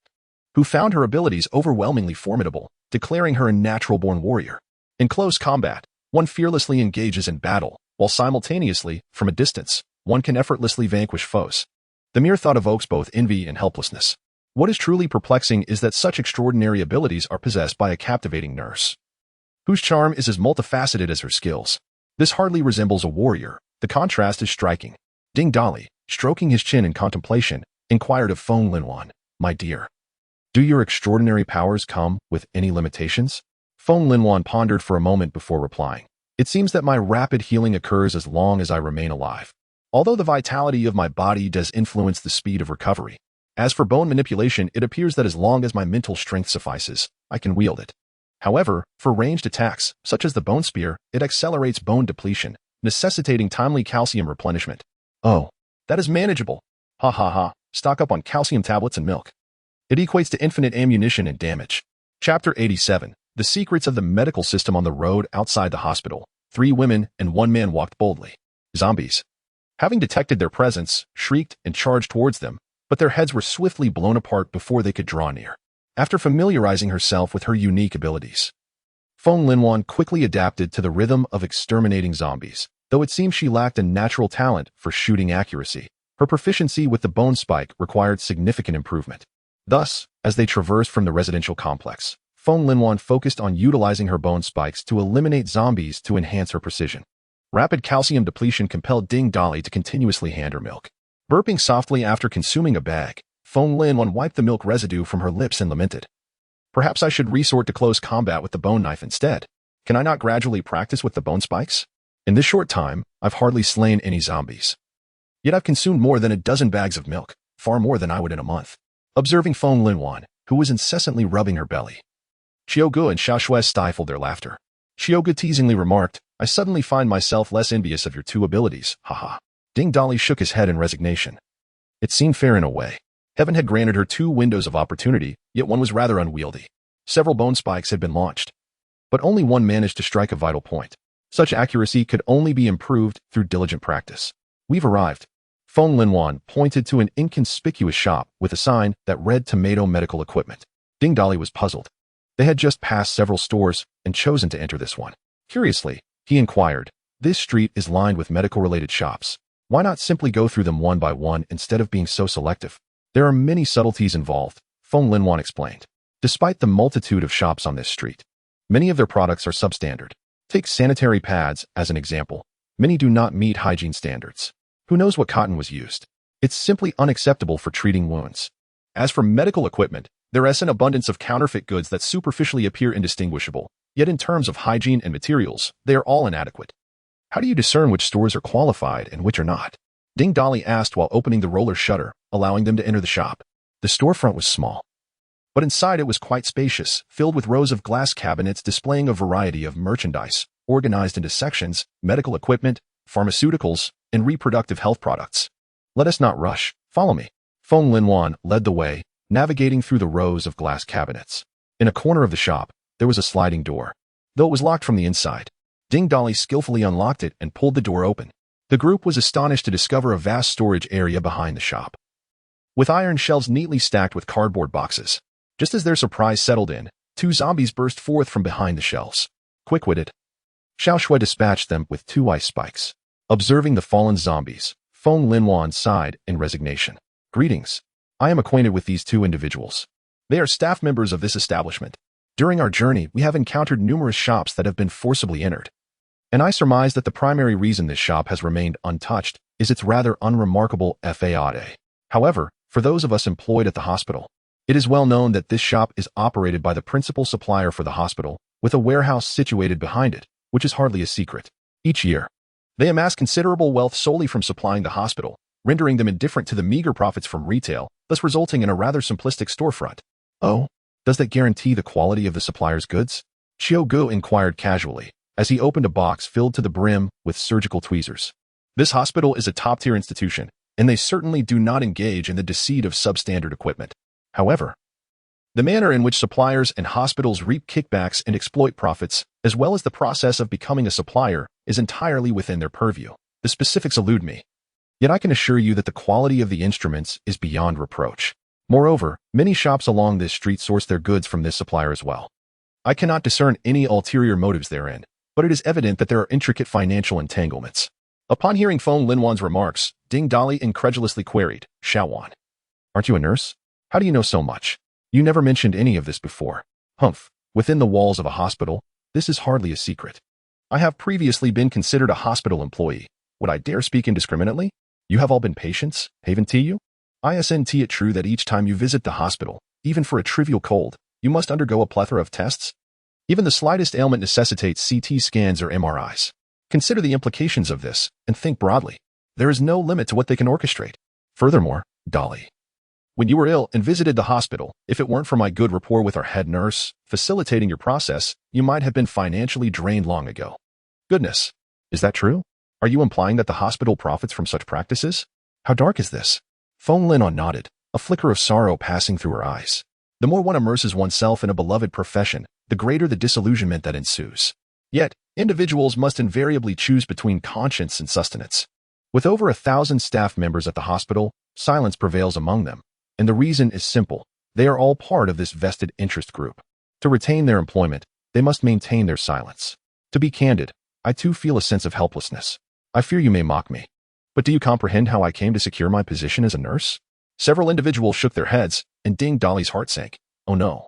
who found her abilities overwhelmingly formidable, declaring her a natural-born warrior. In close combat, one fearlessly engages in battle, while simultaneously, from a distance, one can effortlessly vanquish foes. The mere thought evokes both envy and helplessness. What is truly perplexing is that such extraordinary abilities are possessed by a captivating nurse, whose charm is as multifaceted as her skills. This hardly resembles a warrior. The contrast is striking. Ding Dali, stroking his chin in contemplation, inquired of Feng Linwan, my dear, do your extraordinary powers come with any limitations? Feng Linwan pondered for a moment before replying. It seems that my rapid healing occurs as long as I remain alive, although the vitality of my body does influence the speed of recovery. As for bone manipulation, it appears that as long as my mental strength suffices, I can wield it. However, for ranged attacks, such as the bone spear, it accelerates bone depletion, necessitating timely calcium replenishment. Oh, that is manageable. Ha ha ha, stock up on calcium tablets and milk. It equates to infinite ammunition and damage. Chapter 87, The secrets of the medical system on the road outside the hospital. 3 women and 1 man walked boldly. Zombies. Having detected their presence, shrieked and charged towards them, but their heads were swiftly blown apart before they could draw near. After familiarizing herself with her unique abilities, Feng Linwan quickly adapted to the rhythm of exterminating zombies. Though it seemed she lacked a natural talent for shooting accuracy, her proficiency with the bone spike required significant improvement. Thus, as they traversed from the residential complex, Feng Linwan focused on utilizing her bone spikes to eliminate zombies to enhance her precision. Rapid calcium depletion compelled Ding Dali to continuously hand her milk. Burping softly after consuming a bag, Feng Linwan wiped the milk residue from her lips and lamented. Perhaps I should resort to close combat with the bone knife instead. Can I not gradually practice with the bone spikes? In this short time, I've hardly slain any zombies. Yet I've consumed more than a dozen bags of milk, far more than I would in a month. Observing Feng Linwan, who was incessantly rubbing her belly, Xiaogu and Xiaoshui stifled their laughter. Xiaogu teasingly remarked, I suddenly find myself less envious of your 2 abilities, haha. Ding Dali shook his head in resignation. It seemed fair in a way. Heaven had granted her 2 windows of opportunity, yet one was rather unwieldy. Several bone spikes had been launched, but only one managed to strike a vital point. Such accuracy could only be improved through diligent practice. We've arrived. Feng Linwan pointed to an inconspicuous shop with a sign that read Tomato Medical Equipment. Ding Dali was puzzled. They had just passed several stores and chosen to enter this one. Curiously, he inquired, this street is lined with medical-related shops. Why not simply go through them one by one instead of being so selective? There are many subtleties involved, Feng Linwan explained. Despite the multitude of shops on this street, many of their products are substandard. Take sanitary pads as an example. Many do not meet hygiene standards. Who knows what cotton was used? It's simply unacceptable for treating wounds. As for medical equipment, there is an abundance of counterfeit goods that superficially appear indistinguishable, yet in terms of hygiene and materials, they are all inadequate. How do you discern which stores are qualified and which are not? Ding Dali asked while opening the roller shutter, allowing them to enter the shop. The storefront was small, but inside it was quite spacious, filled with rows of glass cabinets displaying a variety of merchandise, organized into sections, medical equipment, pharmaceuticals, and reproductive health products. Let us not rush. Follow me. Feng Linwan led the way, navigating through the rows of glass cabinets. In a corner of the shop, there was a sliding door. Though it was locked from the inside, Ding Dali skillfully unlocked it and pulled the door open. The group was astonished to discover a vast storage area behind the shop, with iron shelves neatly stacked with cardboard boxes. Just as their surprise settled in, 2 zombies burst forth from behind the shelves. Quick-witted, Xiaoshui dispatched them with 2 ice spikes. Observing the fallen zombies, Feng Linwan sighed in resignation. Greetings. I am acquainted with these 2 individuals. They are staff members of this establishment. During our journey, we have encountered numerous shops that have been forcibly entered, and I surmise that the primary reason this shop has remained untouched is its rather unremarkable facade. However, for those of us employed at the hospital, it is well known that this shop is operated by the principal supplier for the hospital, with a warehouse situated behind it, which is hardly a secret. Each year, they amass considerable wealth solely from supplying the hospital, rendering them indifferent to the meager profits from retail, thus resulting in a rather simplistic storefront. Oh, does that guarantee the quality of the supplier's goods? Xiaogu inquired casually, as he opened a box filled to the brim with surgical tweezers. This hospital is a top-tier institution, and they certainly do not engage in the deceit of substandard equipment. However, the manner in which suppliers and hospitals reap kickbacks and exploit profits, as well as the process of becoming a supplier, is entirely within their purview. The specifics elude me. Yet I can assure you that the quality of the instruments is beyond reproach. Moreover, many shops along this street source their goods from this supplier as well. I cannot discern any ulterior motives therein, but it is evident that there are intricate financial entanglements. Upon hearing Feng Linwan's remarks, Ding Dali incredulously queried, Xiaowan, aren't you a nurse? How do you know so much? You never mentioned any of this before. Humph, within the walls of a hospital, this is hardly a secret. I have previously been considered a hospital employee. Would I dare speak indiscriminately? You have all been patients, haven't you? Isn't it true that each time you visit the hospital, even for a trivial cold, you must undergo a plethora of tests? Even the slightest ailment necessitates CT scans or MRIs. Consider the implications of this, and think broadly. There is no limit to what they can orchestrate. Furthermore, Dali, when you were ill and visited the hospital, if it weren't for my good rapport with our head nurse, facilitating your process, you might have been financially drained long ago. Goodness, is that true? Are you implying that the hospital profits from such practices? How dark is this? Feng Linwan nodded, a flicker of sorrow passing through her eyes. The more one immerses oneself in a beloved profession, the greater the disillusionment that ensues. Yet, individuals must invariably choose between conscience and sustenance. With over 1,000 staff members at the hospital, silence prevails among them, and the reason is simple. They are all part of this vested interest group. To retain their employment, they must maintain their silence. To be candid, I too feel a sense of helplessness. I fear you may mock me. But do you comprehend how I came to secure my position as a nurse? Several individuals shook their heads, and Ding Dolly's heart sank. Oh no.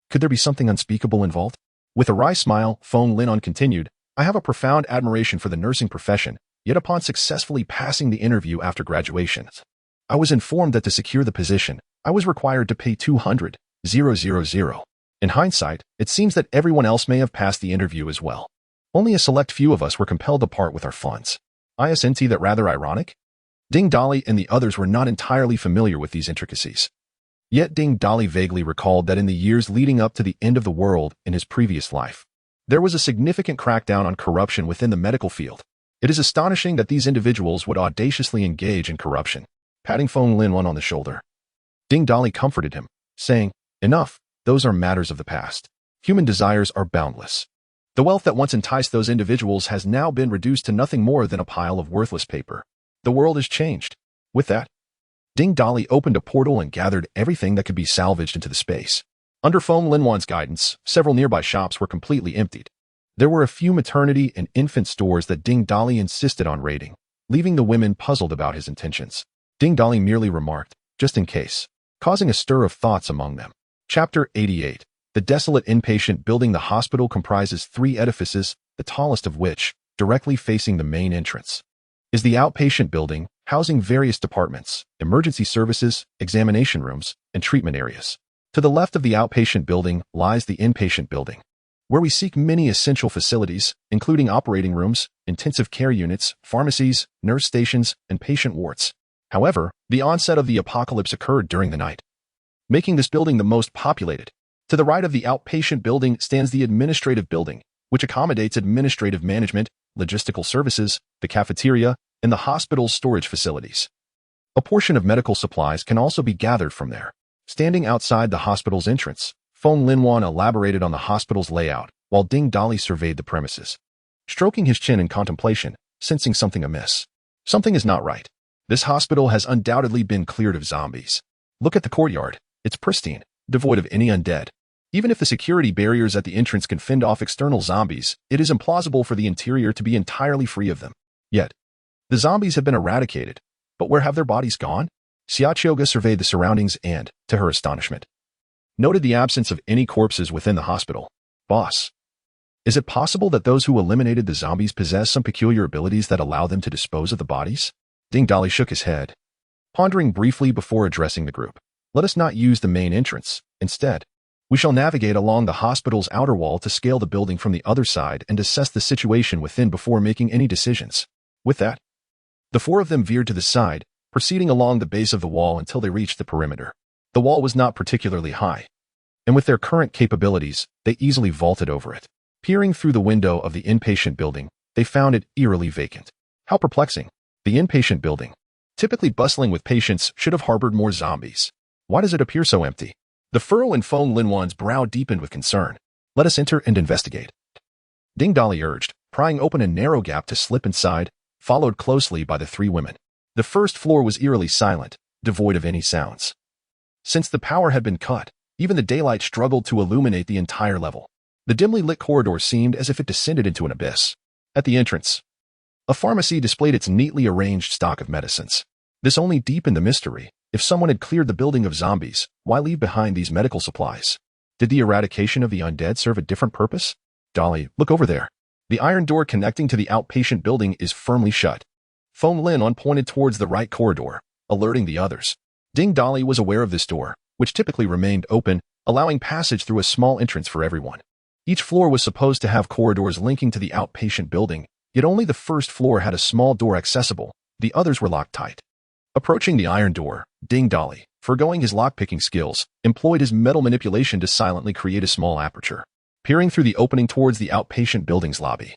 Could there be something unspeakable involved? With a wry smile, Feng Linon continued, I have a profound admiration for the nursing profession, yet upon successfully passing the interview after graduation, I was informed that to secure the position, I was required to pay 200,000. In hindsight, it seems that everyone else may have passed the interview as well. Only a select few of us were compelled to part with our funds. Isn't that rather ironic? Ding Dolly and the others were not entirely familiar with these intricacies. Yet Ding Dolly vaguely recalled that in the years leading up to the end of the world in his previous life, there was a significant crackdown on corruption within the medical field. It is astonishing that these individuals would audaciously engage in corruption. Patting Feng Linon on the shoulder, Ding Dolly comforted him, saying, Enough, those are matters of the past. Human desires are boundless. The wealth that once enticed those individuals has now been reduced to nothing more than a pile of worthless paper. The world has changed. With that, Ding Dolly opened a portal and gathered everything that could be salvaged into the space. Under Feng Linwan's guidance, several nearby shops were completely emptied. There were a few maternity and infant stores that Ding Dolly insisted on raiding, leaving the women puzzled about his intentions. Ding Dolly merely remarked, just in case, causing a stir of thoughts among them. Chapter 88. The desolate inpatient building. The hospital comprises 3 edifices, the tallest of which, directly facing the main entrance, is the outpatient building, housing various departments, emergency services, examination rooms, and treatment areas. To the left of the outpatient building lies the inpatient building, where we seek many essential facilities, including operating rooms, intensive care units, pharmacies, nurse stations, and patient wards. However, the onset of the apocalypse occurred during the night, making this building the most populated. To the right of the outpatient building stands the administrative building, which accommodates administrative management, logistical services, the cafeteria, and the hospital's storage facilities. A portion of medical supplies can also be gathered from there. Standing outside the hospital's entrance, Feng Linwan elaborated on the hospital's layout, while Ding Dolly surveyed the premises, stroking his chin in contemplation, sensing something amiss. Something is not right. This hospital has undoubtedly been cleared of zombies. Look at the courtyard. It's pristine, devoid of any undead. Even if the security barriers at the entrance can fend off external zombies, it is implausible for the interior to be entirely free of them. Yet, the zombies have been eradicated, but where have their bodies gone? Xiaoga surveyed the surroundings and, to her astonishment, noted the absence of any corpses within the hospital. Boss, is it possible that those who eliminated the zombies possess some peculiar abilities that allow them to dispose of the bodies? Ding Dolly shook his head, pondering briefly before addressing the group. Let us not use the main entrance. Instead, we shall navigate along the hospital's outer wall to scale the building from the other side and assess the situation within before making any decisions. With that, the 4 of them veered to the side, proceeding along the base of the wall until they reached the perimeter. The wall was not particularly high, and with their current capabilities, they easily vaulted over it. Peering through the window of the inpatient building, they found it eerily vacant. How perplexing. The inpatient building, typically bustling with patients, should have harbored more zombies. Why does it appear so empty? The furrow in Feng Linwan's brow deepened with concern. Let us enter and investigate, Ding Dolly urged, prying open a narrow gap to slip inside, followed closely by the 3 women. The first floor was eerily silent, devoid of any sounds. Since the power had been cut, even the daylight struggled to illuminate the entire level. The dimly lit corridor seemed as if it descended into an abyss. At the entrance, a pharmacy displayed its neatly arranged stock of medicines. This only deepened the mystery. If someone had cleared the building of zombies, why leave behind these medical supplies? Did the eradication of the undead serve a different purpose? Dolly, look over there. The iron door connecting to the outpatient building is firmly shut. Feng Linon pointed towards the right corridor, alerting the others. Ding Dolly was aware of this door, which typically remained open, allowing passage through a small entrance for everyone. Each floor was supposed to have corridors linking to the outpatient building, yet only the first floor had a small door accessible. The others were locked tight. Approaching the iron door, Ding Dolly, forgoing his lockpicking skills, employed his metal manipulation to silently create a small aperture. Peering through the opening towards the outpatient building's lobby,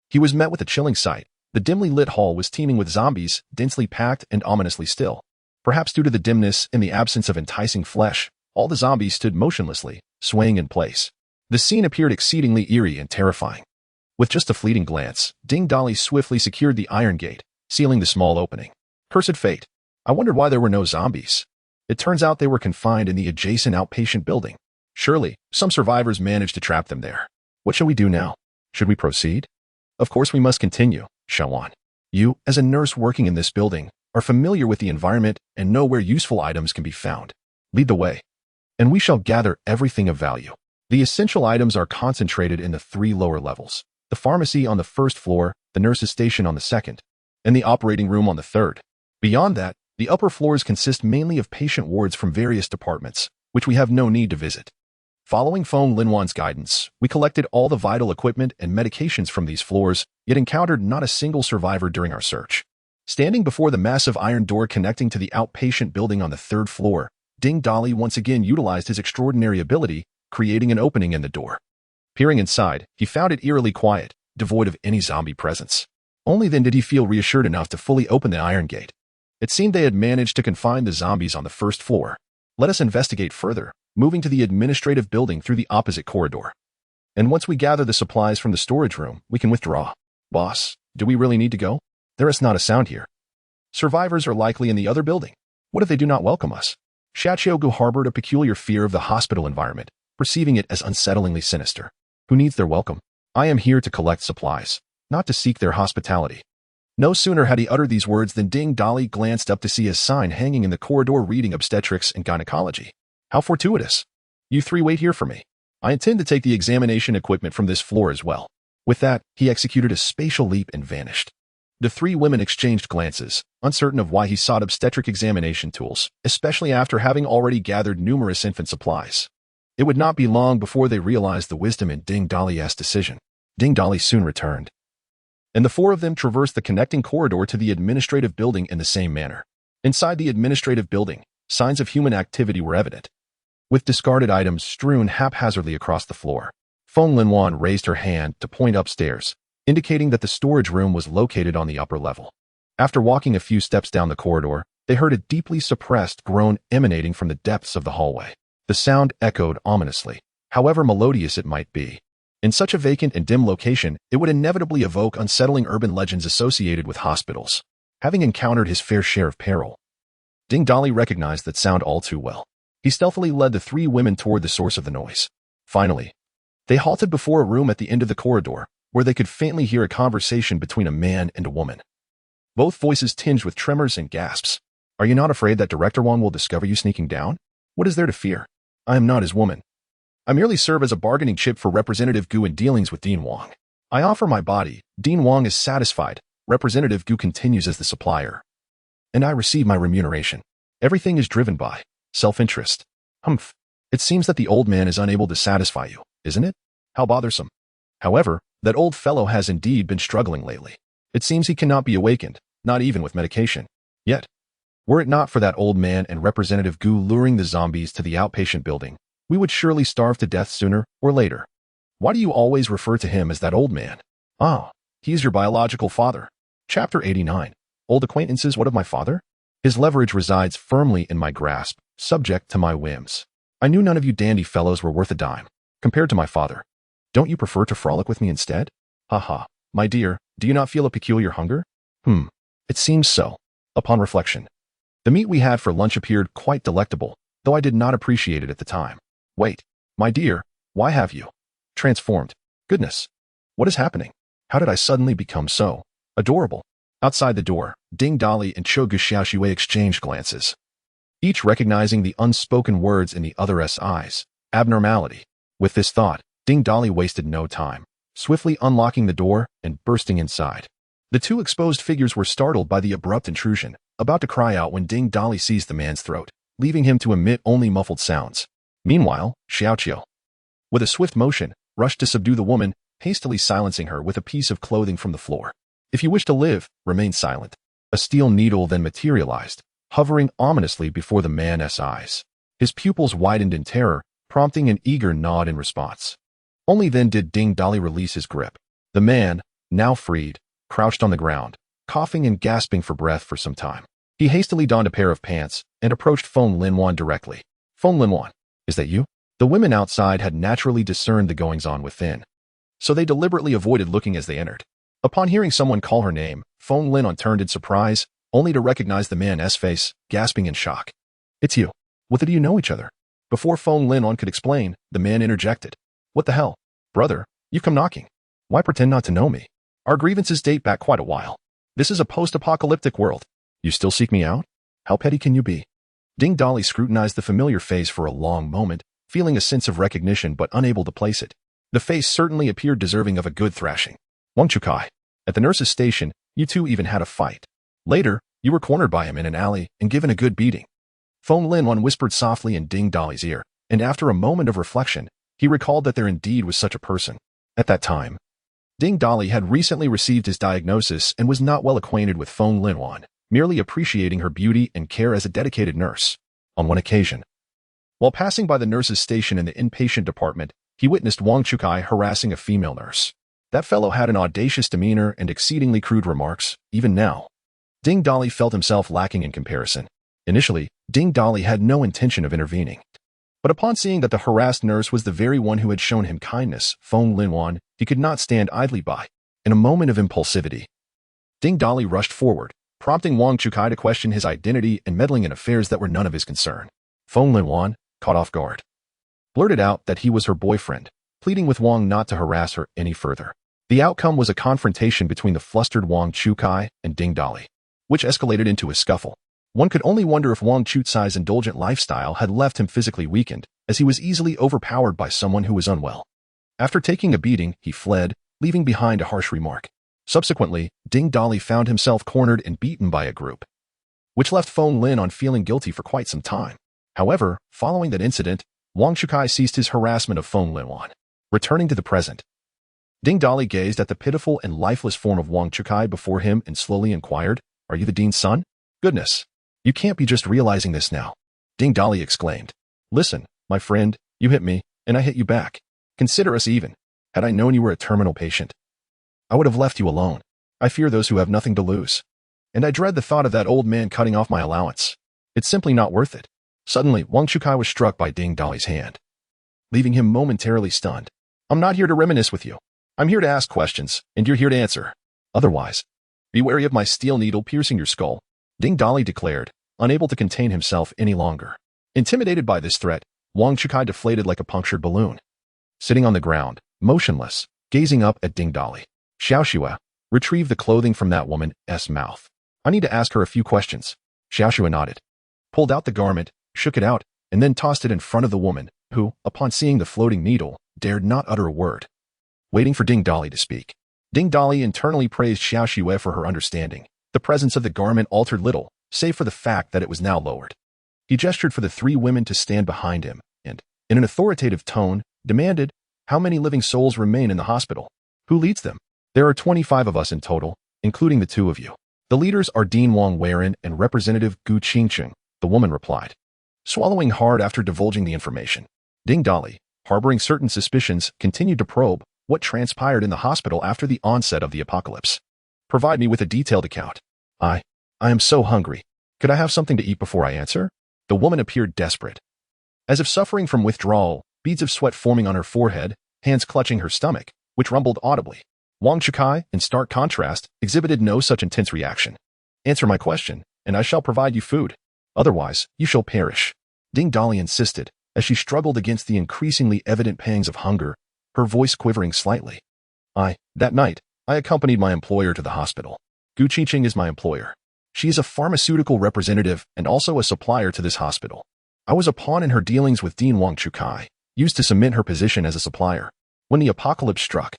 he was met with a chilling sight. The dimly lit hall was teeming with zombies, densely packed and ominously still. Perhaps due to the dimness and the absence of enticing flesh, all the zombies stood motionlessly, swaying in place. The scene appeared exceedingly eerie and terrifying. With just a fleeting glance, Ding Dali swiftly secured the iron gate, sealing the small opening. Cursed fate. I wondered why there were no zombies. It turns out they were confined in the adjacent outpatient building. Surely, some survivors managed to trap them there. What shall we do now? Should we proceed? Of course we must continue, Shawan. You, as a nurse working in this building, are familiar with the environment and know where useful items can be found. Lead the way. And we shall gather everything of value. The essential items are concentrated in the 3 lower levels. The pharmacy on the 1st floor, the nurse's station on the 2nd, and the operating room on the 3rd. Beyond that, the upper floors consist mainly of patient wards from various departments, which we have no need to visit. Following Feng Linwan's guidance, we collected all the vital equipment and medications from these floors, yet encountered not a single survivor during our search. Standing before the massive iron door connecting to the outpatient building on the 3rd floor, Ding Dali once again utilized his extraordinary ability, creating an opening in the door. Peering inside, he found it eerily quiet, devoid of any zombie presence. Only then did he feel reassured enough to fully open the iron gate. It seemed they had managed to confine the zombies on the 1st floor. Let us investigate further, moving to the administrative building through the opposite corridor. And once we gather the supplies from the storage room, we can withdraw. Boss, do we really need to go? There is not a sound here. Survivors are likely in the other building. What if they do not welcome us? Xiaoqiu harbored a peculiar fear of the hospital environment, perceiving it as unsettlingly sinister. Who needs their welcome? I am here to collect supplies, not to seek their hospitality. No sooner had he uttered these words than Ding Dali glanced up to see a sign hanging in the corridor reading obstetrics and gynecology. How fortuitous. You 3 wait here for me. I intend to take the examination equipment from this floor as well. With that, he executed a spatial leap and vanished. The 3 women exchanged glances, uncertain of why he sought obstetric examination tools, especially after having already gathered numerous infant supplies. It would not be long before they realized the wisdom in Ding Dali's decision. Ding Dali soon returned, and the 4 of them traversed the connecting corridor to the administrative building in the same manner. Inside the administrative building, signs of human activity were evident. With discarded items strewn haphazardly across the floor, Feng Linwan raised her hand to point upstairs, indicating that the storage room was located on the upper level. After walking a few steps down the corridor, they heard a deeply suppressed groan emanating from the depths of the hallway. The sound echoed ominously, however melodious it might be. In such a vacant and dim location, it would inevitably evoke unsettling urban legends associated with hospitals. Having encountered his fair share of peril, Ding Dali recognized that sound all too well. He stealthily led the 3 women toward the source of the noise. Finally, they halted before a room at the end of the corridor, where they could faintly hear a conversation between a man and a woman. Both voices tinged with tremors and gasps. Are you not afraid that Director Wang will discover you sneaking down? What is there to fear? I am not his woman. I merely serve as a bargaining chip for Representative Gu in dealings with Dean Wang. I offer my body. Dean Wang is satisfied. Representative Gu continues as the supplier. And I receive my remuneration. Everything is driven by self-interest. Humph. It seems that the old man is unable to satisfy you, isn't it? How bothersome. However, that old fellow has indeed been struggling lately. It seems he cannot be awakened, not even with medication. Yet, were it not for that old man and Representative Gu luring the zombies to the outpatient building, we would surely starve to death sooner or later. Why do you always refer to him as that old man? Ah, he is your biological father. Chapter 89. Old acquaintances, what of my father? His leverage resides firmly in my grasp, subject to my whims. I knew none of you dandy fellows were worth a dime, compared to my father. Don't you prefer to frolic with me instead? Ha ha. My dear, do you not feel a peculiar hunger? It seems so. Upon reflection, the meat we had for lunch appeared quite delectable, though I did not appreciate it at the time. Wait, my dear, why have you transformed? Goodness, what is happening? How did I suddenly become so adorable? Outside the door, Ding Dali and Xiaoqiu Xiaoxue exchanged glances, each recognizing the unspoken words in the other's eyes. Abnormality. With this thought, Ding Dali wasted no time, swiftly unlocking the door and bursting inside. The 2 exposed figures were startled by the abrupt intrusion, about to cry out when Ding Dali seized the man's throat, leaving him to emit only muffled sounds. Meanwhile, Xiaoqiu, with a swift motion, rushed to subdue the woman, hastily silencing her with a piece of clothing from the floor. If you wish to live, remain silent. A steel needle then materialized, hovering ominously before the man's eyes. His pupils widened in terror, prompting an eager nod in response. Only then did Ding Dali release his grip. The man, now freed, crouched on the ground, coughing and gasping for breath for some time. He hastily donned a pair of pants and approached Feng Linwan directly. Feng Linwan, is that you? The women outside had naturally discerned the goings-on within, so they deliberately avoided looking as they entered. Upon hearing someone call her name, Feng Lin turned in surprise, only to recognize the man's face, gasping in shock. "It's you. What, do you know each other?" Before Feng Lin could explain, the man interjected. "What the hell? Brother, you've come knocking. Why pretend not to know me? Our grievances date back quite a while. This is a post-apocalyptic world. You still seek me out? How petty can you be?" Ding Dali scrutinized the familiar face for a long moment, feeling a sense of recognition but unable to place it. The face certainly appeared deserving of a good thrashing. "Wang Chukai. At the nurse's station, you two even had a fight. Later, you were cornered by him in an alley and given a good beating." Feng Lin whispered softly in Ding Dali's ear, and after a moment of reflection, he recalled that there indeed was such a person. At that time, Ding Dali had recently received his diagnosis and was not well acquainted with Feng Lin, merely appreciating her beauty and care as a dedicated nurse. On one occasion, while passing by the nurse's station in the inpatient department, he witnessed Wang Chukai harassing a female nurse. That fellow had an audacious demeanor and exceedingly crude remarks. Even now, Ding Dali felt himself lacking in comparison. Initially, Ding Dali had no intention of intervening. But upon seeing that the harassed nurse was the very one who had shown him kindness, Feng Lin, he could not stand idly by. In a moment of impulsivity, Ding Dali rushed forward, prompting Wang Chukai to question his identity and meddling in affairs that were none of his concern. Feng Lin, caught off guard, blurted out that he was her boyfriend, pleading with Wang not to harass her any further. The outcome was a confrontation between the flustered Wang Chukai and Ding Dali, which escalated into a scuffle. One could only wonder if Wang Chucai's indulgent lifestyle had left him physically weakened, as he was easily overpowered by someone who was unwell. After taking a beating, he fled, leaving behind a harsh remark. Subsequently, Ding Dali found himself cornered and beaten by a group, which left Feng Lin feeling guilty for quite some time. However, following that incident, Wang Chukai ceased his harassment of Feng Lin. Returning to the present, Ding Dali gazed at the pitiful and lifeless form of Wang Chukai before him and slowly inquired, "Are you the dean's son?" "Goodness, you can't be just realizing this now," Ding Dali exclaimed. "Listen, my friend, you hit me, and I hit you back. Consider us even. Had I known you were a terminal patient, I would have left you alone. I fear those who have nothing to lose. And I dread the thought of that old man cutting off my allowance. It's simply not worth it." Suddenly, Wang Chukai was struck by Ding Dali's hand, leaving him momentarily stunned. "I'm not here to reminisce with you. I'm here to ask questions, and you're here to answer. Otherwise, be wary of my steel needle piercing your skull," Ding Dali declared, unable to contain himself any longer. Intimidated by this threat, Wang Chukai deflated like a punctured balloon. Sitting on the ground, motionless, gazing up at Ding Dali, Xiaoxue retrieved the clothing from that woman's mouth. "I need to ask her a few questions." Xiaoxue nodded, pulled out the garment, shook it out, and then tossed it in front of the woman, who, upon seeing the floating needle, dared not utter a word. Waiting for Ding Dali to speak, Ding Dali internally praised Xiaoxue for her understanding. The presence of the garment altered little, save for the fact that it was now lowered. He gestured for the three women to stand behind him, and, in an authoritative tone, demanded, "How many living souls remain in the hospital? Who leads them?" "There are 25 of us in total, including the two of you. The leaders are Dean Wang Weiren and Representative Gu Qingcheng," the woman replied, swallowing hard after divulging the information. Ding Dali, harboring certain suspicions, continued to probe what transpired in the hospital after the onset of the apocalypse. "Provide me with a detailed account. I am so hungry. Could I have something to eat before I answer?" The woman appeared desperate. As if suffering from withdrawal, beads of sweat forming on her forehead, hands clutching her stomach, which rumbled audibly. Wang Chukai, in stark contrast, exhibited no such intense reaction. "Answer my question, and I shall provide you food. Otherwise, you shall perish," Ding Dali insisted, as she struggled against the increasingly evident pangs of hunger, her voice quivering slightly. That night, I accompanied my employer to the hospital. Gu Qingcheng is my employer. She is a pharmaceutical representative and also a supplier to this hospital. I was a pawn in her dealings with Dean Wang Chukai, used to cement her position as a supplier. When the apocalypse struck,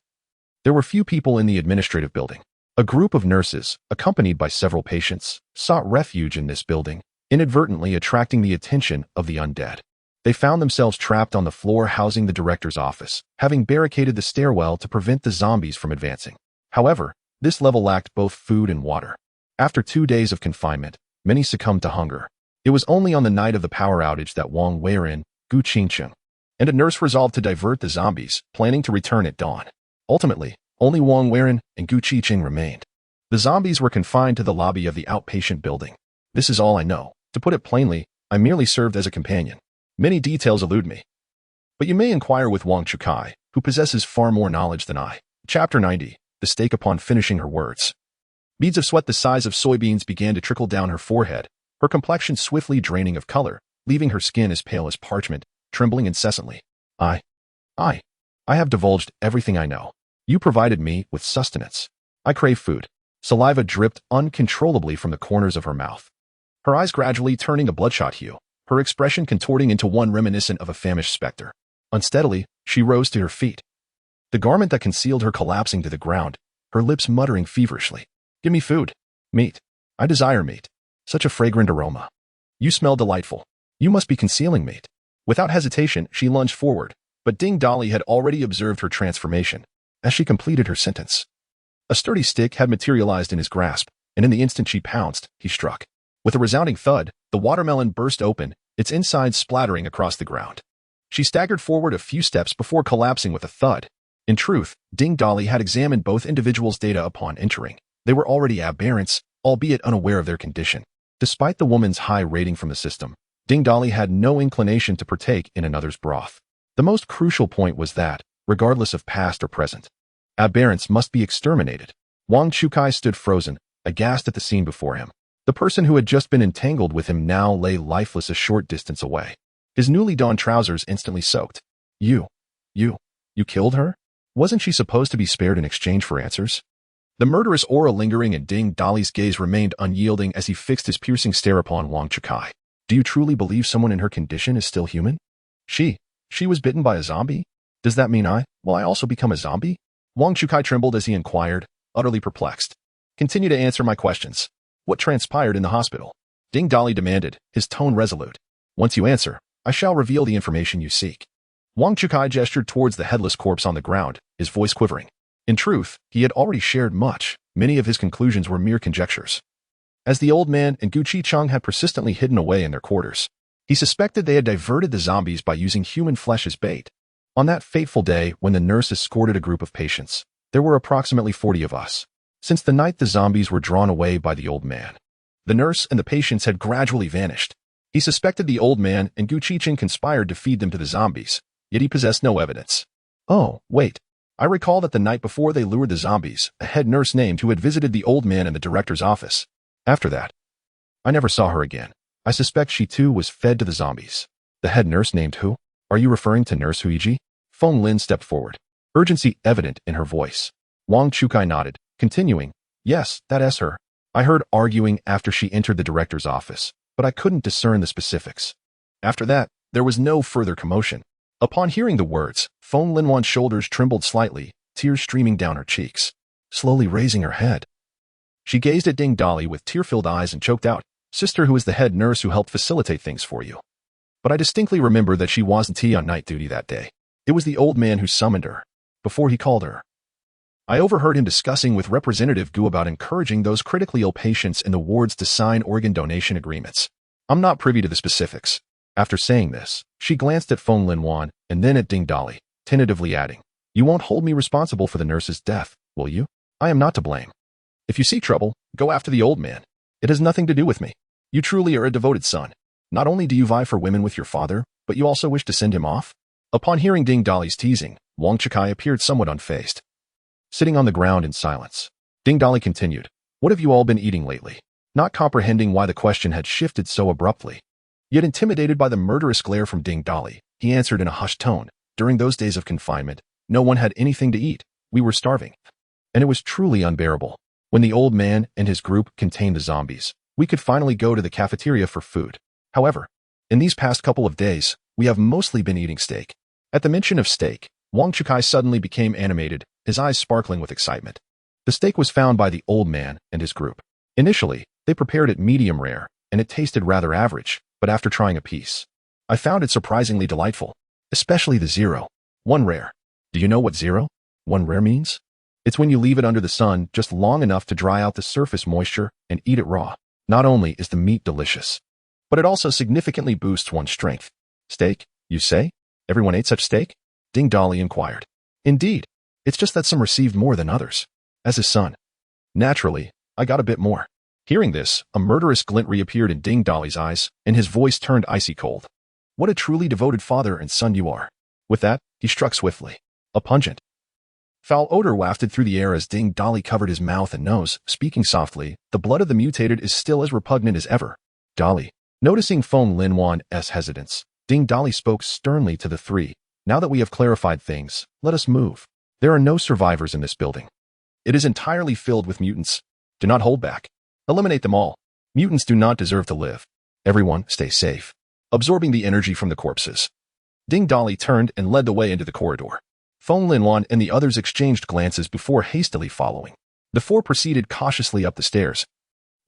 there were few people in the administrative building. A group of nurses, accompanied by several patients, sought refuge in this building, inadvertently attracting the attention of the undead. They found themselves trapped on the floor housing the director's office, having barricaded the stairwell to prevent the zombies from advancing. However, this level lacked both food and water. After 2 days of confinement, many succumbed to hunger. It was only on the night of the power outage that Wang Weiren, Gu Qingcheng, and a nurse resolved to divert the zombies, planning to return at dawn. Ultimately, only Wang Weiren and Gu Qingcheng remained. The zombies were confined to the lobby of the outpatient building. This is all I know. To put it plainly, I merely served as a companion. Many details elude me. But you may inquire with Wang Chukai, who possesses far more knowledge than I. Chapter 90. The stake. Upon finishing her words, beads of sweat the size of soybeans began to trickle down her forehead, her complexion swiftly draining of color, leaving her skin as pale as parchment, trembling incessantly. I have divulged everything I know. You provided me with sustenance. I crave food. Saliva dripped uncontrollably from the corners of her mouth, her eyes gradually turning a bloodshot hue, her expression contorting into one reminiscent of a famished specter. Unsteadily, she rose to her feet, the garment that concealed her collapsing to the ground, her lips muttering feverishly. Give me food. Meat. I desire meat. Such a fragrant aroma. You smell delightful. You must be concealing meat. Without hesitation, she lunged forward, but Ding Dali had already observed her transformation. As she completed her sentence, a sturdy stick had materialized in his grasp, and in the instant she pounced, he struck. With a resounding thud, the watermelon burst open, its insides splattering across the ground. She staggered forward a few steps before collapsing with a thud. In truth, Ding Dali had examined both individuals' data upon entering. They were already aberrants, albeit unaware of their condition. Despite the woman's high rating from the system, Ding Dali had no inclination to partake in another's broth. The most crucial point was that, regardless of past or present, aberrants must be exterminated. Wang Chukai stood frozen, aghast at the scene before him. The person who had just been entangled with him now lay lifeless a short distance away, his newly donned trousers instantly soaked. You killed her? Wasn't she supposed to be spared in exchange for answers? The murderous aura lingering in Ding Dali's gaze remained unyielding as he fixed his piercing stare upon Wang Chukai. Do you truly believe someone in her condition is still human? She was bitten by a zombie? Does that mean will I also become a zombie? Wang Chukai trembled as he inquired, utterly perplexed. Continue to answer my questions. What transpired in the hospital? Ding Dali demanded, his tone resolute. Once you answer, I shall reveal the information you seek. Wang Chukai gestured towards the headless corpse on the ground, his voice quivering. In truth, he had already shared much. Many of his conclusions were mere conjectures. As the old man and Gu Chi-chung had persistently hidden away in their quarters, he suspected they had diverted the zombies by using human flesh as bait. On that fateful day when the nurse escorted a group of patients, there were approximately 40 of us. Since the night the zombies were drawn away by the old man, the nurse and the patients had gradually vanished. He suspected the old man and Gu Chi-chung conspired to feed them to the zombies, yet he possessed no evidence. Oh, wait. I recall that the night before they lured the zombies, a head nurse named who had visited the old man in the director's office. After that, I never saw her again. I suspect she too was fed to the zombies. The head nurse named who? Are you referring to Nurse Huiji? Feng Lin stepped forward, urgency evident in her voice. Wang Chukai nodded, continuing, yes, that's her. I heard arguing after she entered the director's office, but I couldn't discern the specifics. After that, there was no further commotion. Upon hearing the words, Feng Linwan's shoulders trembled slightly, tears streaming down her cheeks. Slowly raising her head, she gazed at Ding Dali with tear-filled eyes and choked out, Sister, who is the head nurse who helped facilitate things for you. But I distinctly remember that she wasn't on night duty that day. It was the old man who summoned her, before he called her. I overheard him discussing with Representative Gu about encouraging those critically ill patients in the wards to sign organ donation agreements. I'm not privy to the specifics. After saying this, she glanced at Feng Linwan and then at Ding Dali, tentatively adding, You won't hold me responsible for the nurse's death, will you? I am not to blame. If you see trouble, go after the old man. It has nothing to do with me. You truly are a devoted son. Not only do you vie for women with your father, but you also wish to send him off? Upon hearing Ding Dali's teasing, Wang Chukai appeared somewhat unfazed. Sitting on the ground in silence, Ding Dali continued, What have you all been eating lately? Not comprehending why the question had shifted so abruptly. Yet intimidated by the murderous glare from Ding Dali, he answered in a hushed tone, During those days of confinement, no one had anything to eat. We were starving. And it was truly unbearable. When the old man and his group contained the zombies, we could finally go to the cafeteria for food. However, in these past couple of days, we have mostly been eating steak. At the mention of steak, Wang Chukai suddenly became animated, his eyes sparkling with excitement. The steak was found by the old man and his group. Initially, they prepared it medium rare, and it tasted rather average, but after trying a piece, I found it surprisingly delightful, especially the 0-1 rare. Do you know what 0-1 rare means? It's when you leave it under the sun just long enough to dry out the surface moisture and eat it raw. Not only is the meat delicious, but it also significantly boosts one's strength. Steak, you say? Everyone ate such steak? Ding Dali inquired. Indeed. It's just that some received more than others. As his son. Naturally, I got a bit more. Hearing this, a murderous glint reappeared in Ding Dali's eyes, and his voice turned icy cold. What a truly devoted father and son you are. With that, he struck swiftly. A pungent, foul odor wafted through the air as Ding Dali covered his mouth and nose, speaking softly. The blood of the mutated is still as repugnant as ever. Dali. Noticing Feng Linwan's hesitance, Ding Dali spoke sternly to the three. Now that we have clarified things, let us move. There are no survivors in this building. It is entirely filled with mutants. Do not hold back. Eliminate them all. Mutants do not deserve to live. Everyone, stay safe. Absorbing the energy from the corpses. Ding Dali turned and led the way into the corridor. Feng Linwan and the others exchanged glances before hastily following. The four proceeded cautiously up the stairs,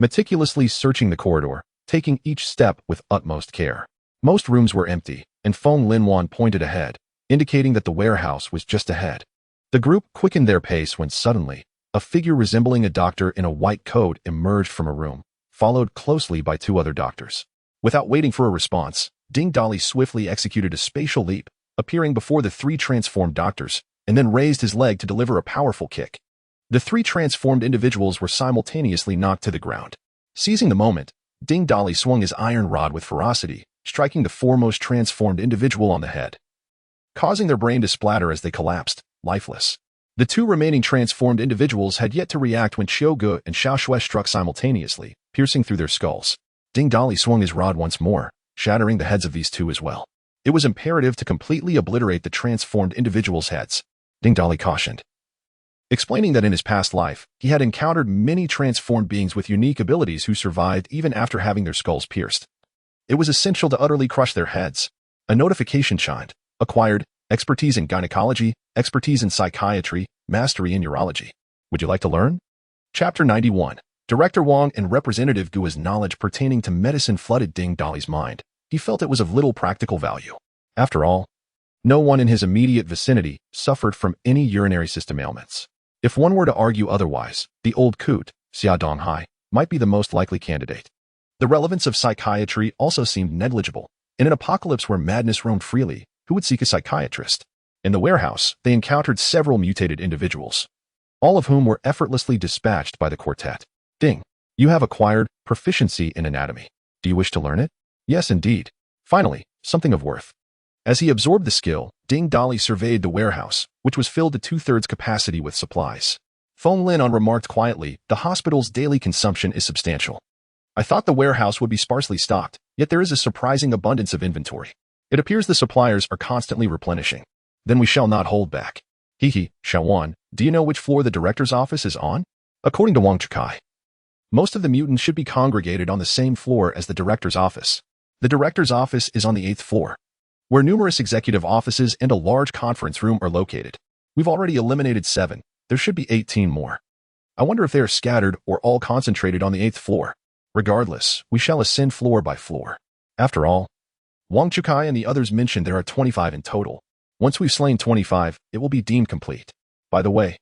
meticulously searching the corridor, taking each step with utmost care. Most rooms were empty, and Feng Linwan pointed ahead, indicating that the warehouse was just ahead. The group quickened their pace when suddenly, a figure resembling a doctor in a white coat emerged from a room, followed closely by two other doctors. Without waiting for a response, Ding Dali swiftly executed a spatial leap, appearing before the three transformed doctors, and then raised his leg to deliver a powerful kick. The three transformed individuals were simultaneously knocked to the ground. Seizing the moment, Ding Dali swung his iron rod with ferocity, striking the foremost transformed individual on the head, causing their brain to splatter as they collapsed, lifeless. The two remaining transformed individuals had yet to react when Qiuge and Xiaoshui struck simultaneously, piercing through their skulls. Ding Dali swung his rod once more, shattering the heads of these two as well. It was imperative to completely obliterate the transformed individuals' heads. Ding Dali cautioned, explaining that in his past life, he had encountered many transformed beings with unique abilities who survived even after having their skulls pierced. It was essential to utterly crush their heads. A notification chimed. Acquired, expertise in gynecology, expertise in psychiatry, mastery in urology. Would you like to learn? Chapter 91. Director Wang and Representative Gua's knowledge pertaining to medicine flooded Ding Dali's mind. He felt it was of little practical value. After all, no one in his immediate vicinity suffered from any urinary system ailments. If one were to argue otherwise, the old coot, Xia Donghai, might be the most likely candidate. The relevance of psychiatry also seemed negligible. In an apocalypse where madness roamed freely, who would seek a psychiatrist? In the warehouse, they encountered several mutated individuals, all of whom were effortlessly dispatched by the quartet. Ding, you have acquired proficiency in anatomy. Do you wish to learn it? Yes, indeed. Finally, something of worth. As he absorbed the skill, Ding Dali surveyed the warehouse, which was filled to two-thirds capacity with supplies. Feng Linwan remarked quietly, the hospital's daily consumption is substantial. I thought the warehouse would be sparsely stocked, yet there is a surprising abundance of inventory. It appears the suppliers are constantly replenishing. Then we shall not hold back. Hehe, Xiaowan, do you know which floor the director's office is on? According to Wang Chukai, most of the mutants should be congregated on the same floor as the director's office. The director's office is on the 8th floor, where numerous executive offices and a large conference room are located. We've already eliminated 7. There should be 18 more. I wonder if they are scattered or all concentrated on the 8th floor. Regardless, we shall ascend floor by floor. After all, Wang Chukai and the others mentioned there are 25 in total. Once we've slain 25, it will be deemed complete. By the way,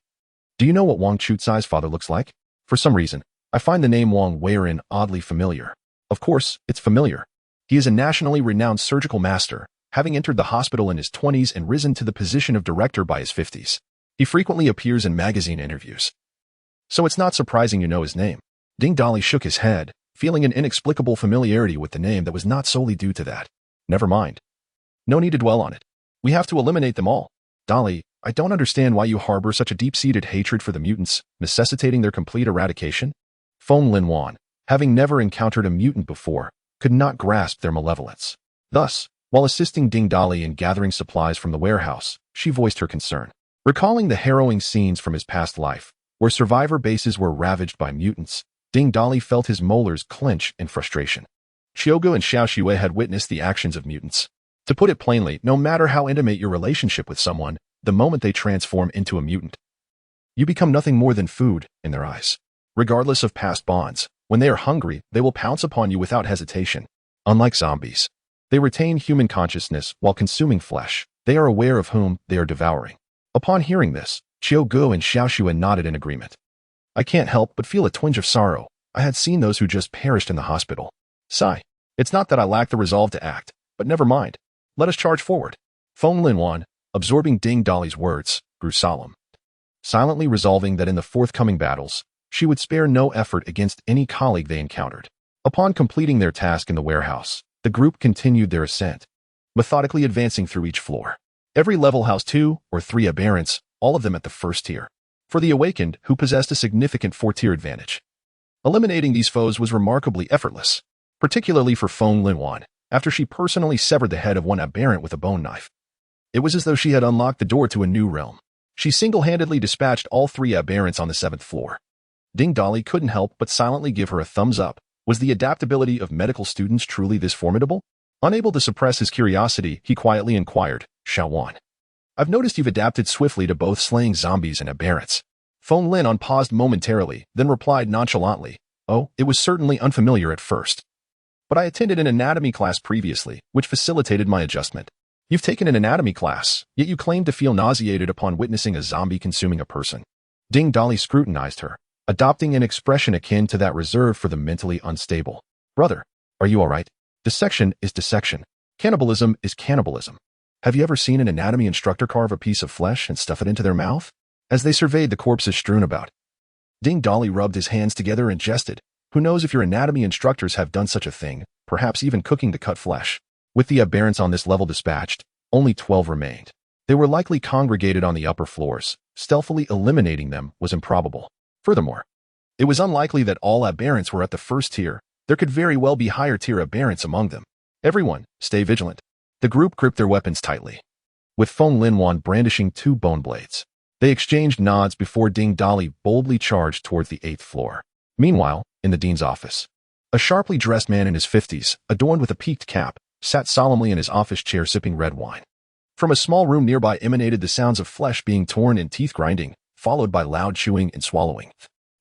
do you know what Wang Chucai's father looks like? For some reason, I find the name Wang Weirin oddly familiar. Of course, it's familiar. He is a nationally renowned surgical master, having entered the hospital in his 20s and risen to the position of director by his 50s. He frequently appears in magazine interviews. So it's not surprising you know his name. Ding Dali shook his head, feeling an inexplicable familiarity with the name that was not solely due to that. Never mind. No need to dwell on it. We have to eliminate them all. Dali, I don't understand why you harbor such a deep-seated hatred for the mutants, necessitating their complete eradication. Feng Linwan, having never encountered a mutant before, could not grasp their malevolence. Thus, while assisting Ding Dali in gathering supplies from the warehouse, she voiced her concern. Recalling the harrowing scenes from his past life, where survivor bases were ravaged by mutants, Ding Dali felt his molars clench in frustration. Qiuge and Xiaoshui had witnessed the actions of mutants. To put it plainly, no matter how intimate your relationship with someone, the moment they transform into a mutant, you become nothing more than food in their eyes. Regardless of past bonds, when they are hungry, they will pounce upon you without hesitation. Unlike zombies, they retain human consciousness while consuming flesh. They are aware of whom they are devouring. Upon hearing this, Qiuge and Xiaoshui nodded in agreement. I can't help but feel a twinge of sorrow. I had seen those who just perished in the hospital. Sigh. It's not that I lack the resolve to act, but never mind. Let us charge forward. Feng Linwan, absorbing Ding Dali's words, grew solemn, silently resolving that in the forthcoming battles, she would spare no effort against any colleague they encountered. Upon completing their task in the warehouse, the group continued their ascent, methodically advancing through each floor. Every level housed 2 or 3 aberrants, all of them at the first tier. For the awakened, who possessed a significant 4-tier advantage. Eliminating these foes was remarkably effortless, particularly for Feng Linwan, after she personally severed the head of one aberrant with a bone knife. It was as though she had unlocked the door to a new realm. She single-handedly dispatched all 3 aberrants on the 7th floor. Ding Dali couldn't help but silently give her a thumbs up. Was the adaptability of medical students truly this formidable? Unable to suppress his curiosity, he quietly inquired, Xiaowan. I've noticed you've adapted swiftly to both slaying zombies and aberrants. Feng Lin paused momentarily, then replied nonchalantly, Oh, it was certainly unfamiliar at first. But I attended an anatomy class previously, which facilitated my adjustment. You've taken an anatomy class, yet you claim to feel nauseated upon witnessing a zombie consuming a person. Ding Dali scrutinized her, adopting an expression akin to that reserved for the mentally unstable. Brother, are you all right? Dissection is dissection. Cannibalism is cannibalism. Have you ever seen an anatomy instructor carve a piece of flesh and stuff it into their mouth? As they surveyed the corpses strewn about. Ding Dali rubbed his hands together and jested. Who knows if your anatomy instructors have done such a thing, perhaps even cooking the cut flesh. With the aberrants on this level dispatched, only 12 remained. They were likely congregated on the upper floors. Stealthily eliminating them was improbable. Furthermore, it was unlikely that all aberrants were at the first tier. There could very well be higher tier aberrants among them. Everyone, stay vigilant. The group gripped their weapons tightly. With Feng Linwan brandishing 2 bone blades, they exchanged nods before Ding Dali boldly charged towards the 8th floor. Meanwhile, in the dean's office, a sharply dressed man in his 50s, adorned with a peaked cap, sat solemnly in his office chair sipping red wine. From a small room nearby emanated the sounds of flesh being torn and teeth grinding, followed by loud chewing and swallowing,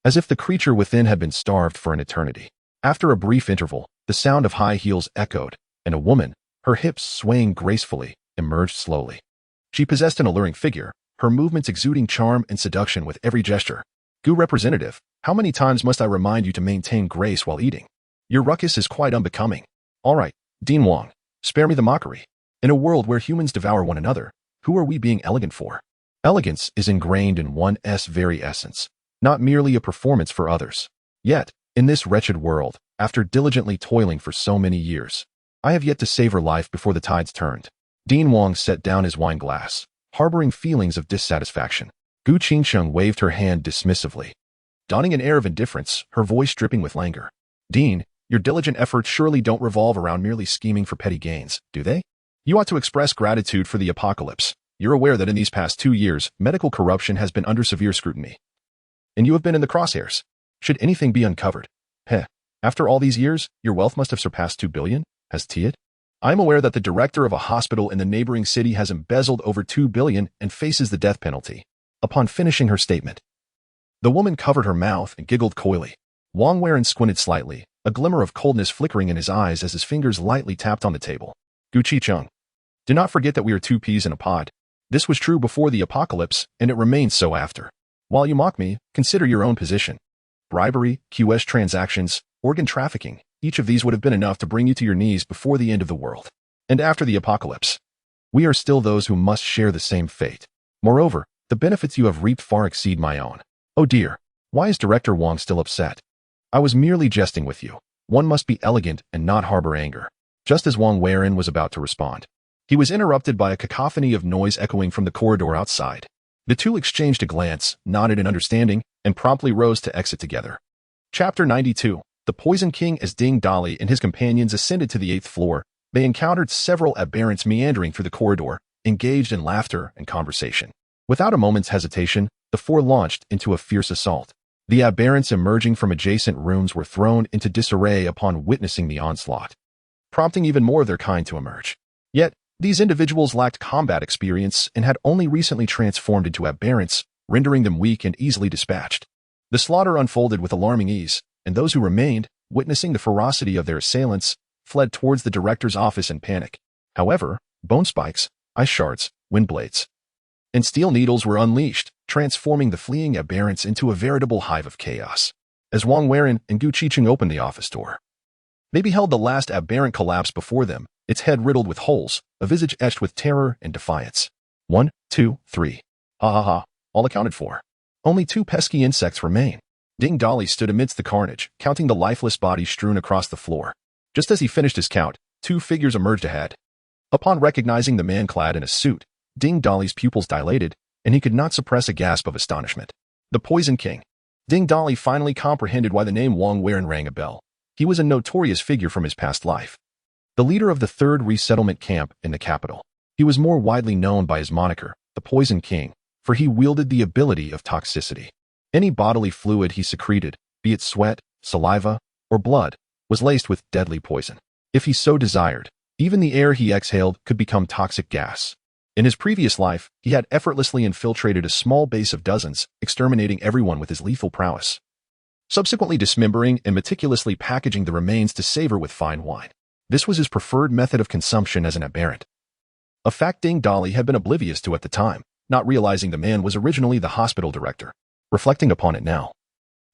as if the creature within had been starved for an eternity. After a brief interval, the sound of high heels echoed, and a woman, her hips swaying gracefully, emerged slowly. She possessed an alluring figure, her movements exuding charm and seduction with every gesture. Gu representative, how many times must I remind you to maintain grace while eating? Your ruckus is quite unbecoming. All right, Dean Wong, spare me the mockery. In a world where humans devour one another, who are we being elegant for? Elegance is ingrained in one's very essence, not merely a performance for others. Yet, in this wretched world, after diligently toiling for so many years, I have yet to savor life before the tides turned. Dean Wong set down his wine glass, harboring feelings of dissatisfaction. Gu Qingsheng waved her hand dismissively, donning an air of indifference, her voice dripping with languor. Dean, your diligent efforts surely don't revolve around merely scheming for petty gains, do they? You ought to express gratitude for the apocalypse. You're aware that in these past 2 years, medical corruption has been under severe scrutiny. And you have been in the crosshairs. Should anything be uncovered? After all these years, your wealth must have surpassed 2 billion, has it? I'm aware that the director of a hospital in the neighboring city has embezzled over 2 billion and faces the death penalty. Upon finishing her statement, the woman covered her mouth and giggled coyly. Wang Weiren squinted slightly, a glimmer of coldness flickering in his eyes as his fingers lightly tapped on the table. Gu Qicheng, do not forget that we are 2 peas in a pod. This was true before the apocalypse, and it remains so after. While you mock me, consider your own position. Bribery, QS transactions, organ trafficking, each of these would have been enough to bring you to your knees before the end of the world. And after the apocalypse, we are still those who must share the same fate. Moreover, the benefits you have reaped far exceed my own. Oh dear, why is Director Wang still upset? I was merely jesting with you. One must be elegant and not harbor anger. Just as Wang Weiren was about to respond, he was interrupted by a cacophony of noise echoing from the corridor outside. The two exchanged a glance, nodded in understanding, and promptly rose to exit together. Chapter 92. The Poison King. As Ding Dali and his companions ascended to the 8th floor, they encountered several aberrants meandering through the corridor, engaged in laughter and conversation. Without a moment's hesitation, the 4 launched into a fierce assault. The aberrants emerging from adjacent rooms were thrown into disarray upon witnessing the onslaught, prompting even more of their kind to emerge. Yet, these individuals lacked combat experience and had only recently transformed into aberrants, rendering them weak and easily dispatched. The slaughter unfolded with alarming ease, and those who remained, witnessing the ferocity of their assailants, fled towards the director's office in panic. However, bone spikes, ice shards, wind blades, and steel needles were unleashed, transforming the fleeing aberrants into a veritable hive of chaos. As Wang Weiren and Gu Qicheng opened the office door, they beheld the last aberrant collapse before them, its head riddled with holes, a visage etched with terror and defiance. 1, 2, 3. Ha ha ha, all accounted for. Only 2 pesky insects remain. Ding Dali stood amidst the carnage, counting the lifeless bodies strewn across the floor. Just as he finished his count, 2 figures emerged ahead. Upon recognizing the man clad in a suit, Ding Dali's pupils dilated, and he could not suppress a gasp of astonishment. The Poison King. Ding Dali finally comprehended why the name Wang Weiren rang a bell. He was a notorious figure from his past life. The leader of the third resettlement camp in the capital. He was more widely known by his moniker, the Poison King, for he wielded the ability of toxicity. Any bodily fluid he secreted, be it sweat, saliva, or blood, was laced with deadly poison. If he so desired, even the air he exhaled could become toxic gas. In his previous life, he had effortlessly infiltrated a small base of dozens, exterminating everyone with his lethal prowess, subsequently dismembering and meticulously packaging the remains to savor with fine wine. This was his preferred method of consumption as an aberrant. A fact Ding Dali had been oblivious to at the time, not realizing the man was originally the hospital director. Reflecting upon it now,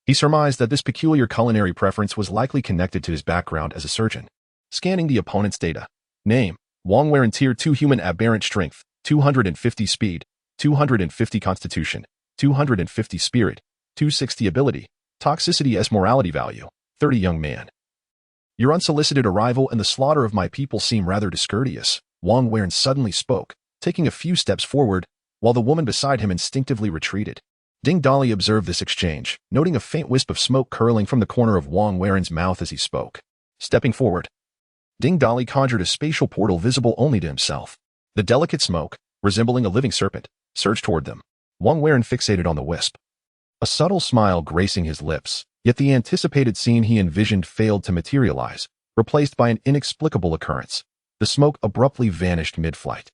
he surmised that this peculiar culinary preference was likely connected to his background as a surgeon. Scanning the opponent's data. Name: Wang Weiren, Tier 2 Human, Aberrant Strength, 250 Speed, 250 Constitution, 250 Spirit, 260 Ability, Toxicity S Morality Value, 30. Young man. Your unsolicited arrival and the slaughter of my people seem rather discourteous. Wang Weiren suddenly spoke, taking a few steps forward, while the woman beside him instinctively retreated. Ding Dali observed this exchange, noting a faint wisp of smoke curling from the corner of Wang Weiren's mouth as he spoke. Stepping forward, Ding Dali conjured a spatial portal visible only to himself. The delicate smoke, resembling a living serpent, surged toward them. Wang Weiren fixated on the wisp, a subtle smile gracing his lips, yet the anticipated scene he envisioned failed to materialize, replaced by an inexplicable occurrence. The smoke abruptly vanished mid-flight.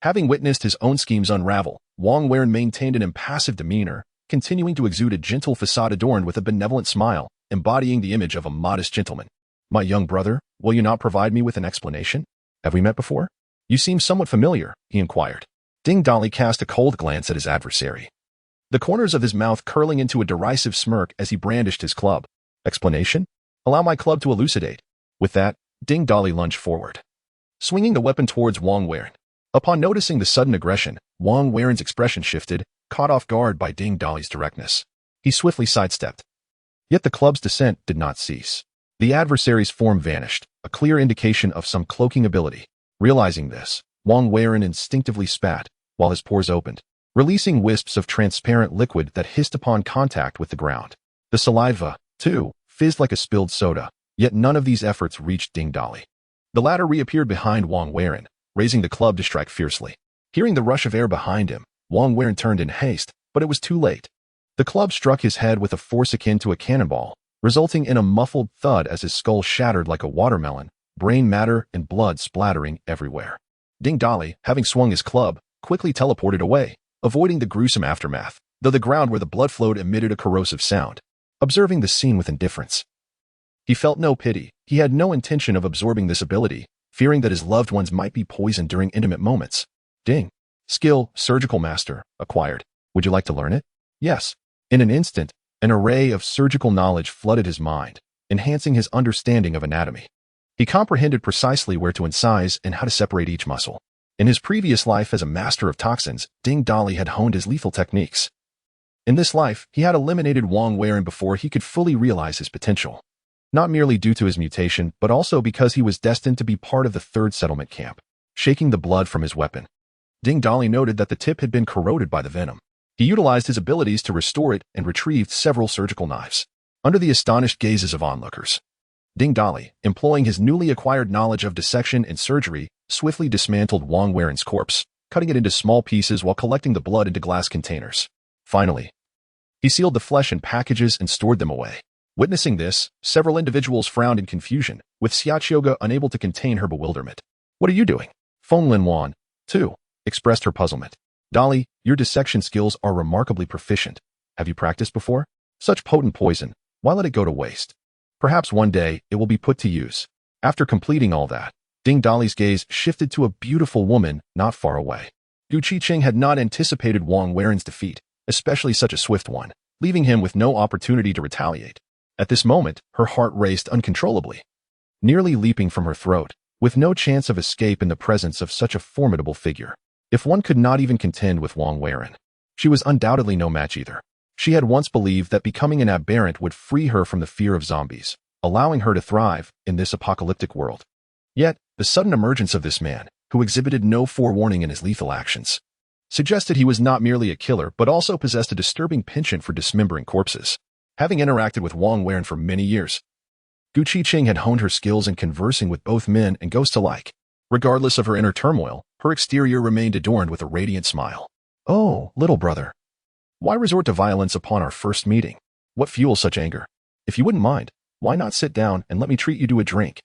Having witnessed his own schemes unravel, Wang Weiren maintained an impassive demeanor, continuing to exude a gentle facade adorned with a benevolent smile, embodying the image of a modest gentleman. My young brother, will you not provide me with an explanation? Have we met before? You seem somewhat familiar, he inquired. Ding Dali cast a cold glance at his adversary, the corners of his mouth curling into a derisive smirk as he brandished his club. Explanation? Allow my club to elucidate. With that, Ding Dali lunged forward, swinging the weapon towards Wang Weiren. Upon noticing the sudden aggression, Wang Weiren's expression shifted, caught off guard by Ding Dali's directness. He swiftly sidestepped. Yet the club's descent did not cease. The adversary's form vanished, a clear indication of some cloaking ability. Realizing this, Wang Weiren instinctively spat, while his pores opened, releasing wisps of transparent liquid that hissed upon contact with the ground. The saliva, too, fizzed like a spilled soda, yet none of these efforts reached Ding Dali. The latter reappeared behind Wang Weiren, raising the club to strike fiercely. Hearing the rush of air behind him, Wang Weiren turned in haste, but it was too late. The club struck his head with a force akin to a cannonball, resulting in a muffled thud as his skull shattered like a watermelon, brain matter and blood splattering everywhere. Ding Dali, having swung his club, quickly teleported away, avoiding the gruesome aftermath, though the ground where the blood flowed emitted a corrosive sound. Observing the scene with indifference, he felt no pity. He had no intention of absorbing this ability, fearing that his loved ones might be poisoned during intimate moments. Ding. Skill, Surgical Master, acquired. Would you like to learn it? Yes. In an instant, an array of surgical knowledge flooded his mind, enhancing his understanding of anatomy. He comprehended precisely where to incise and how to separate each muscle. In his previous life as a master of toxins, Ding Dali had honed his lethal techniques. In this life, he had eliminated Wang Weiren before he could fully realize his potential. Not merely due to his mutation, but also because he was destined to be part of the third settlement camp. Shaking the blood from his weapon, Ding Dali noted that the tip had been corroded by the venom. He utilized his abilities to restore it and retrieved several surgical knives. Under the astonished gazes of onlookers, Ding Dali, employing his newly acquired knowledge of dissection and surgery, swiftly dismantled Wang Weiren's corpse, cutting it into small pieces while collecting the blood into glass containers. Finally, he sealed the flesh in packages and stored them away. Witnessing this, several individuals frowned in confusion, with Xiaoqiuge unable to contain her bewilderment. What are you doing? Feng Linwan, too, expressed her puzzlement. Dali, your dissection skills are remarkably proficient. Have you practiced before? Such potent poison, why let it go to waste? Perhaps one day it will be put to use. After completing all that, Ding Dali's gaze shifted to a beautiful woman not far away. Du Qiqing had not anticipated Wang Weiren's defeat, especially such a swift one, leaving him with no opportunity to retaliate. At this moment, her heart raced uncontrollably, nearly leaping from her throat, with no chance of escape in the presence of such a formidable figure. If one could not even contend with Wang Weiren, she was undoubtedly no match either. She had once believed that becoming an aberrant would free her from the fear of zombies, allowing her to thrive in this apocalyptic world. Yet, the sudden emergence of this man, who exhibited no forewarning in his lethal actions, suggested he was not merely a killer but also possessed a disturbing penchant for dismembering corpses. Having interacted with Wang Weiren for many years, Gu Qiqing had honed her skills in conversing with both men and ghosts alike. Regardless of her inner turmoil, her exterior remained adorned with a radiant smile. "Oh, little brother. Why resort to violence upon our first meeting? What fuels such anger? If you wouldn't mind, why not sit down and let me treat you to a drink?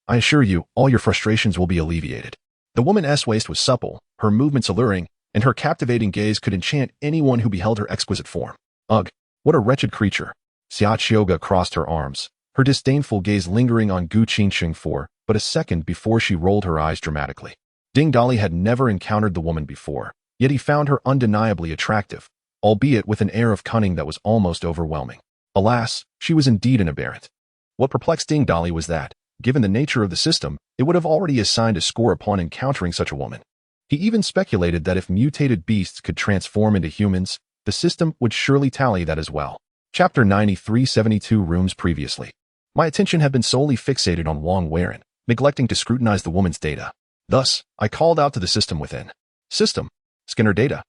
I assure you, all your frustrations will be alleviated." The woman's waist was supple, her movements alluring, and her captivating gaze could enchant anyone who beheld her exquisite form. Ugh, what a wretched creature. Xiaoqiuge crossed her arms, her disdainful gaze lingering on Gu Qiqing for but a second before she rolled her eyes dramatically. Ding Dali had never encountered the woman before, yet he found her undeniably attractive, albeit with an air of cunning that was almost overwhelming. Alas, she was indeed an aberrant. What perplexed Ding Dali was that, given the nature of the system, it would have already assigned a score upon encountering such a woman. He even speculated that if mutated beasts could transform into humans, the system would surely tally that as well. Chapter 9372 Rooms previously. My attention had been solely fixated on Wang Weiren, neglecting to scrutinize the woman's data. Thus, I called out to the system within. System. Scanner data.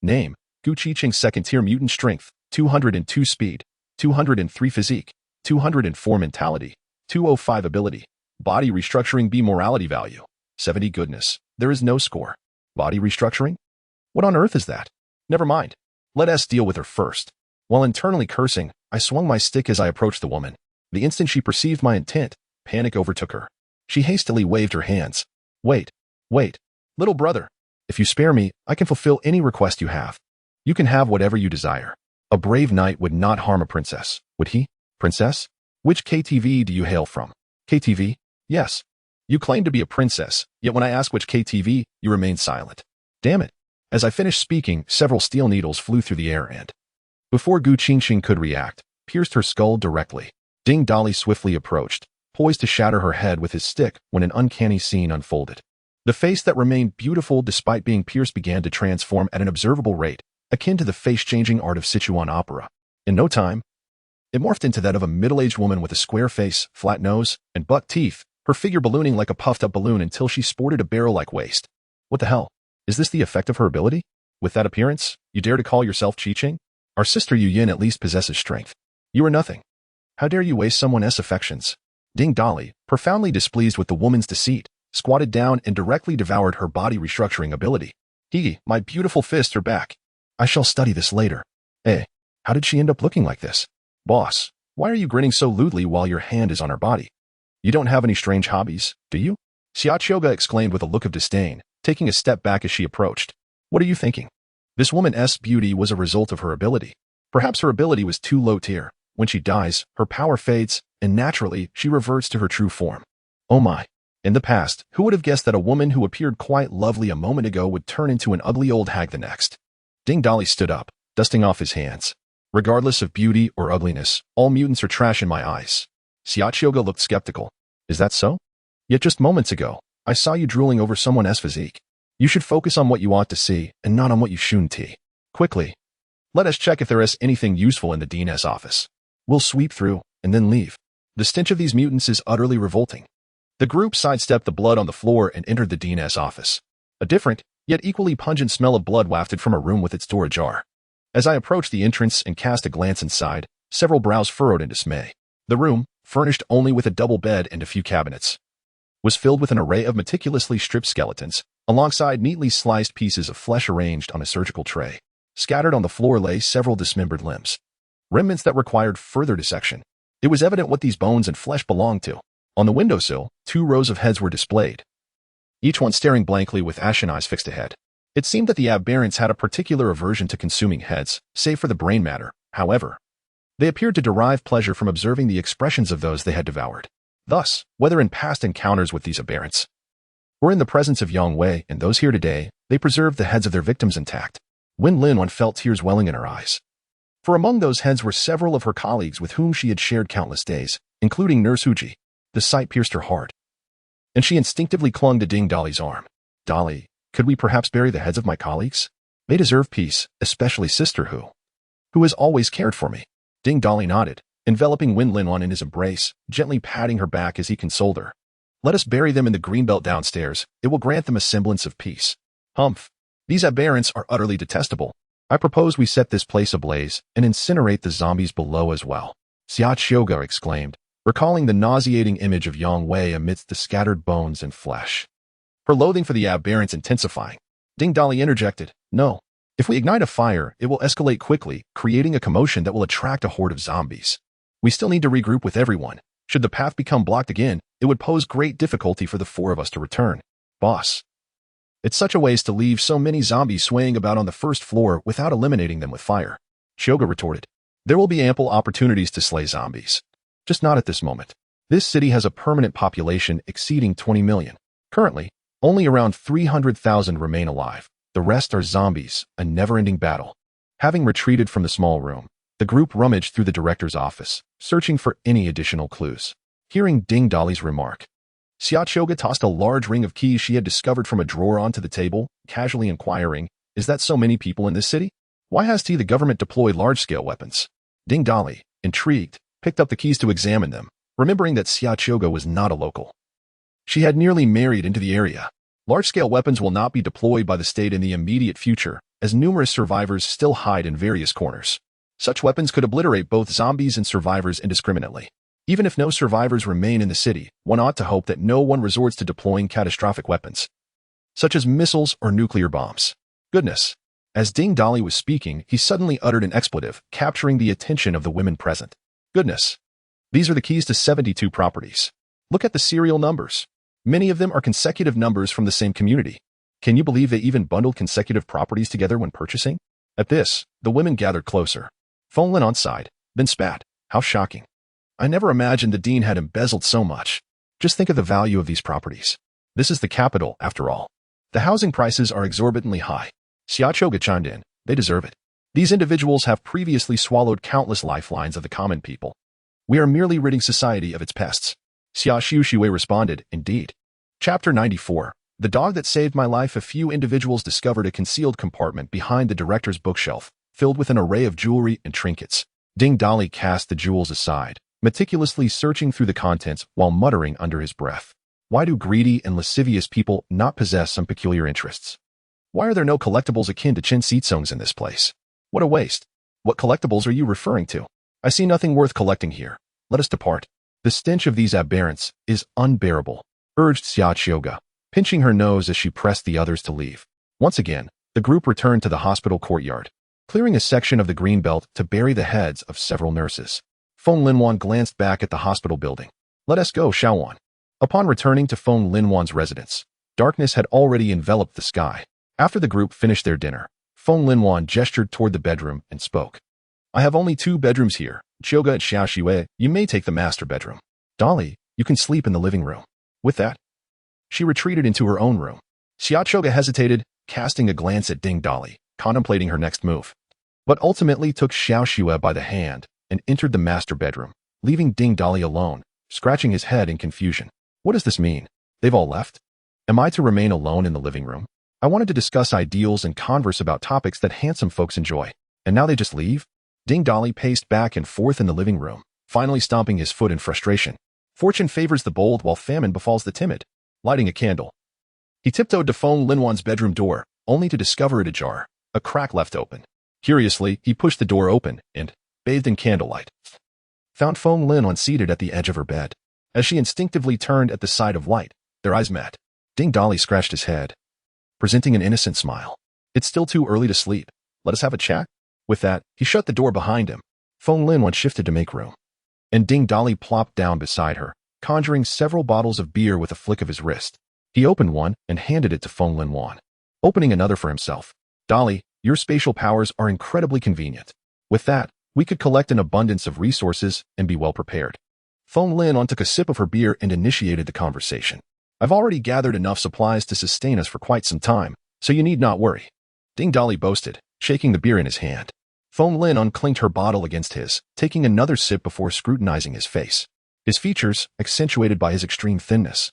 Name. Gu Qiqing second-tier mutant strength, 202 speed, 203 physique, 204 mentality, 205 ability. Body restructuring B morality value, 70 goodness. There is no score. Body restructuring? What on earth is that? Never mind. Let us deal with her first. While internally cursing, I swung my stick as I approached the woman. The instant she perceived my intent, panic overtook her. She hastily waved her hands. Wait. Little brother. If you spare me, I can fulfill any request you have. You can have whatever you desire. A brave knight would not harm a princess, would he? Princess? Which KTV do you hail from? KTV? Yes. You claim to be a princess, yet when I ask which KTV, you remain silent. Damn it. As I finished speaking, several steel needles flew through the air and, before Gu Qiqing could react, pierced her skull directly. Ding Dali swiftly approached, poised to shatter her head with his stick when an uncanny scene unfolded. The face that remained beautiful despite being pierced began to transform at an observable rate, akin to the face-changing art of Sichuan opera. In no time, it morphed into that of a middle-aged woman with a square face, flat nose, and buck teeth, her figure ballooning like a puffed-up balloon until she sported a barrel-like waist. What the hell? Is this the effect of her ability? With that appearance, you dare to call yourself Qiqing? Our sister Yu Yin at least possesses strength. You are nothing. How dare you waste someone's affections? Ding Dali, profoundly displeased with the woman's deceit, squatted down and directly devoured her body restructuring ability. My beautiful fists are back. I shall study this later. How did she end up looking like this? Boss, why are you grinning so lewdly while your hand is on her body? You don't have any strange hobbies, do you? Xiaoqiuge exclaimed with a look of disdain, taking a step back as she approached. What are you thinking? This woman's beauty was a result of her ability. Perhaps her ability was too low tier. When she dies, her power fades, and naturally, she reverts to her true form. Oh my. In the past, who would have guessed that a woman who appeared quite lovely a moment ago would turn into an ugly old hag the next? Ding Dali stood up, dusting off his hands. Regardless of beauty or ugliness, all mutants are trash in my eyes. Xiaoqiuge looked skeptical. Is that so? Yet just moments ago, I saw you drooling over someone's physique. You should focus on what you ought to see, and not on what you shouldn't see. Quickly. Let us check if there is anything useful in the Dean's office. We'll sweep through, and then leave. The stench of these mutants is utterly revolting. The group sidestepped the blood on the floor and entered the Dean's office. A different, yet equally pungent smell of blood wafted from a room with its door ajar. As I approached the entrance and cast a glance inside, several brows furrowed in dismay. The room, furnished only with a double bed and a few cabinets, was filled with an array of meticulously stripped skeletons, alongside neatly sliced pieces of flesh arranged on a surgical tray. Scattered on the floor lay several dismembered limbs, remnants that required further dissection. It was evident what these bones and flesh belonged to. On the windowsill, 2 rows of heads were displayed, each one staring blankly with ashen eyes fixed ahead. It seemed that the aberrants had a particular aversion to consuming heads, save for the brain matter. However, they appeared to derive pleasure from observing the expressions of those they had devoured. Thus, whether in past encounters with these aberrants, or in the presence of Yang Wei and those here today, they preserved the heads of their victims intact. Wen Linwan felt tears welling in her eyes. For among those heads were several of her colleagues with whom she had shared countless days, including Nurse Huji. The sight pierced her heart, and she instinctively clung to Ding Dali's arm. Dali, could we perhaps bury the heads of my colleagues? They deserve peace, especially Sister who has always cared for me. Ding Dali nodded, enveloping Wen Linwan in his embrace, gently patting her back as he consoled her. Let us bury them in the greenbelt downstairs. It will grant them a semblance of peace. Humph. These aberrants are utterly detestable. I propose we set this place ablaze and incinerate the zombies below as well. Xiaoga exclaimed, recalling the nauseating image of Yang Wei amidst the scattered bones and flesh. Her loathing for the aberrants intensifying. Ding Dali interjected, no. If we ignite a fire, it will escalate quickly, creating a commotion that will attract a horde of zombies. We still need to regroup with everyone. Should the path become blocked again, it would pose great difficulty for the four of us to return. Boss. It's such a waste to leave so many zombies swaying about on the first floor without eliminating them with fire. Shoga retorted. There will be ample opportunities to slay zombies. Just not at this moment. This city has a permanent population exceeding 20 million. Currently, only around 300,000 remain alive. The rest are zombies, a never-ending battle. Having retreated from the small room, the group rummaged through the director's office, searching for any additional clues. Hearing Ding Dali's remark, Xiaoga tossed a large ring of keys she had discovered from a drawer onto the table, casually inquiring, is that so many people in this city? Why has the government deployed large-scale weapons? Ding Dali, intrigued, picked up the keys to examine them, remembering that Xiaoga was not a local. She had nearly married into the area. Large-scale weapons will not be deployed by the state in the immediate future, as numerous survivors still hide in various corners. Such weapons could obliterate both zombies and survivors indiscriminately. Even if no survivors remain in the city, one ought to hope that no one resorts to deploying catastrophic weapons, such as missiles or nuclear bombs. Goodness. As Ding Dali was speaking, he suddenly uttered an expletive, capturing the attention of the women present. Goodness. These are the keys to 72 properties. Look at the serial numbers. Many of them are consecutive numbers from the same community. Can you believe they even bundled consecutive properties together when purchasing? At this, the women gathered closer. Feng Lin sighed, then spat. How shocking. I never imagined the dean had embezzled so much. Just think of the value of these properties. This is the capital, after all. The housing prices are exorbitantly high. Xiaoga chimed in. They deserve it. These individuals have previously swallowed countless lifelines of the common people. We are merely ridding society of its pests. Xia Shiwei responded, indeed. Chapter 94. The dog that saved my life. A few individuals discovered a concealed compartment behind the director's bookshelf, filled with an array of jewelry and trinkets. Ding Dali cast the jewels aside, meticulously searching through the contents while muttering under his breath. Why do greedy and lascivious people not possess some peculiar interests? Why are there no collectibles akin to Qin Sitsongs in this place? What a waste. What collectibles are you referring to? I see nothing worth collecting here. Let us depart. The stench of these aberrants is unbearable, urged Xiaoga, pinching her nose as she pressed the others to leave. Once again, the group returned to the hospital courtyard, clearing a section of the green belt to bury the heads of several nurses. Feng Linwan glanced back at the hospital building. Let us go, Xiaowan. Upon returning to Feng Linwan's residence, darkness had already enveloped the sky. After the group finished their dinner, Feng Linwan gestured toward the bedroom and spoke. I have only 2 bedrooms here. Chioga and Xiao Shiwei, you may take the master bedroom. Dolly, you can sleep in the living room. With that, she retreated into her own room. Xiaoga hesitated, casting a glance at Ding Dali, contemplating her next move, but ultimately took Xiao Shiwei by the hand and entered the master bedroom, leaving Ding Dali alone, scratching his head in confusion. What does this mean? They've all left? Am I to remain alone in the living room? I wanted to discuss ideals and converse about topics that handsome folks enjoy, and now they just leave? Ding Dali paced back and forth in the living room, finally stomping his foot in frustration. Fortune favors the bold while famine befalls the timid. Lighting a candle, he tiptoed to Feng Linwan's bedroom door, only to discover it ajar, a crack left open. Curiously, he pushed the door open and, bathed in candlelight, found Feng Linwan seated at the edge of her bed. As she instinctively turned at the sight of light, their eyes met. Ding Dali scratched his head, presenting an innocent smile. It's still too early to sleep. Let us have a chat. With that, he shut the door behind him. Feng Linwan shifted to make room, and Ding Dali plopped down beside her, conjuring several bottles of beer with a flick of his wrist. He opened one and handed it to Feng Linwan, opening another for himself. Dali, your spatial powers are incredibly convenient. With that, we could collect an abundance of resources and be well prepared. Feng Linwan took a sip of her beer and initiated the conversation. I've already gathered enough supplies to sustain us for quite some time, so you need not worry. Ding Dali boasted, shaking the beer in his hand. Feng Linwan clinked her bottle against his, taking another sip before scrutinizing his face. His features, accentuated by his extreme thinness,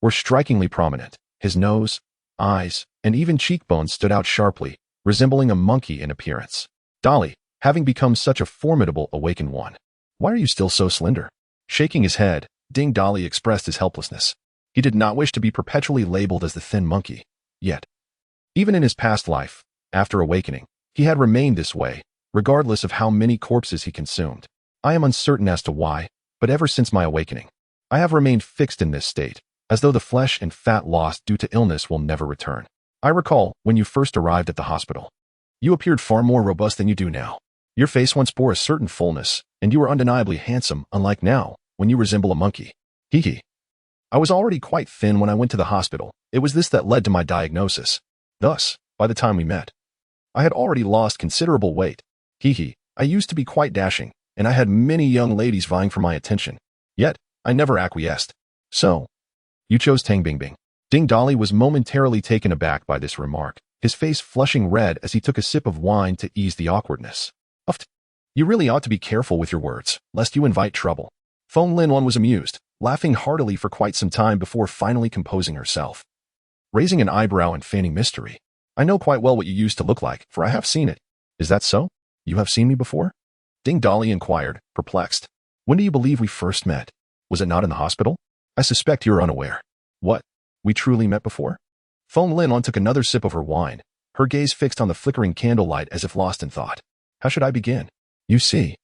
were strikingly prominent. His nose, eyes, and even cheekbones stood out sharply, resembling a monkey in appearance. Dali, having become such a formidable awakened one, why are you still so slender? Shaking his head, Ding Dali expressed his helplessness. He did not wish to be perpetually labeled as the thin monkey. Yet, Even in his past life, after awakening, he had remained this way, regardless of how many corpses he consumed. I am uncertain as to why, but ever since my awakening, I have remained fixed in this state, as though the flesh and fat lost due to illness will never return. I recall, when you first arrived at the hospital, you appeared far more robust than you do now. Your face once bore a certain fullness, and you were undeniably handsome, unlike now, when you resemble a monkey. Hee. I was already quite thin when I went to the hospital. It was this that led to my diagnosis. Thus, by the time we met, I had already lost considerable weight. I used to be quite dashing, and I had many young ladies vying for my attention. Yet, I never acquiesced. So, you chose Tang Bingbing. Ding Dali was momentarily taken aback by this remark, his face flushing red as he took a sip of wine to ease the awkwardness. You really ought to be careful with your words, lest you invite trouble. Feng Linwan was amused, laughing heartily for quite some time before finally composing herself. Raising an eyebrow and feigning mystery. I know quite well what you used to look like, for I have seen it. Is that so? You have seen me before? Ding Dali inquired, perplexed. When do you believe we first met? Was it not in the hospital? I suspect you are unaware. What? We truly met before? Feng Linwan took another sip of her wine, her gaze fixed on the flickering candlelight as if lost in thought. How should I begin? You see,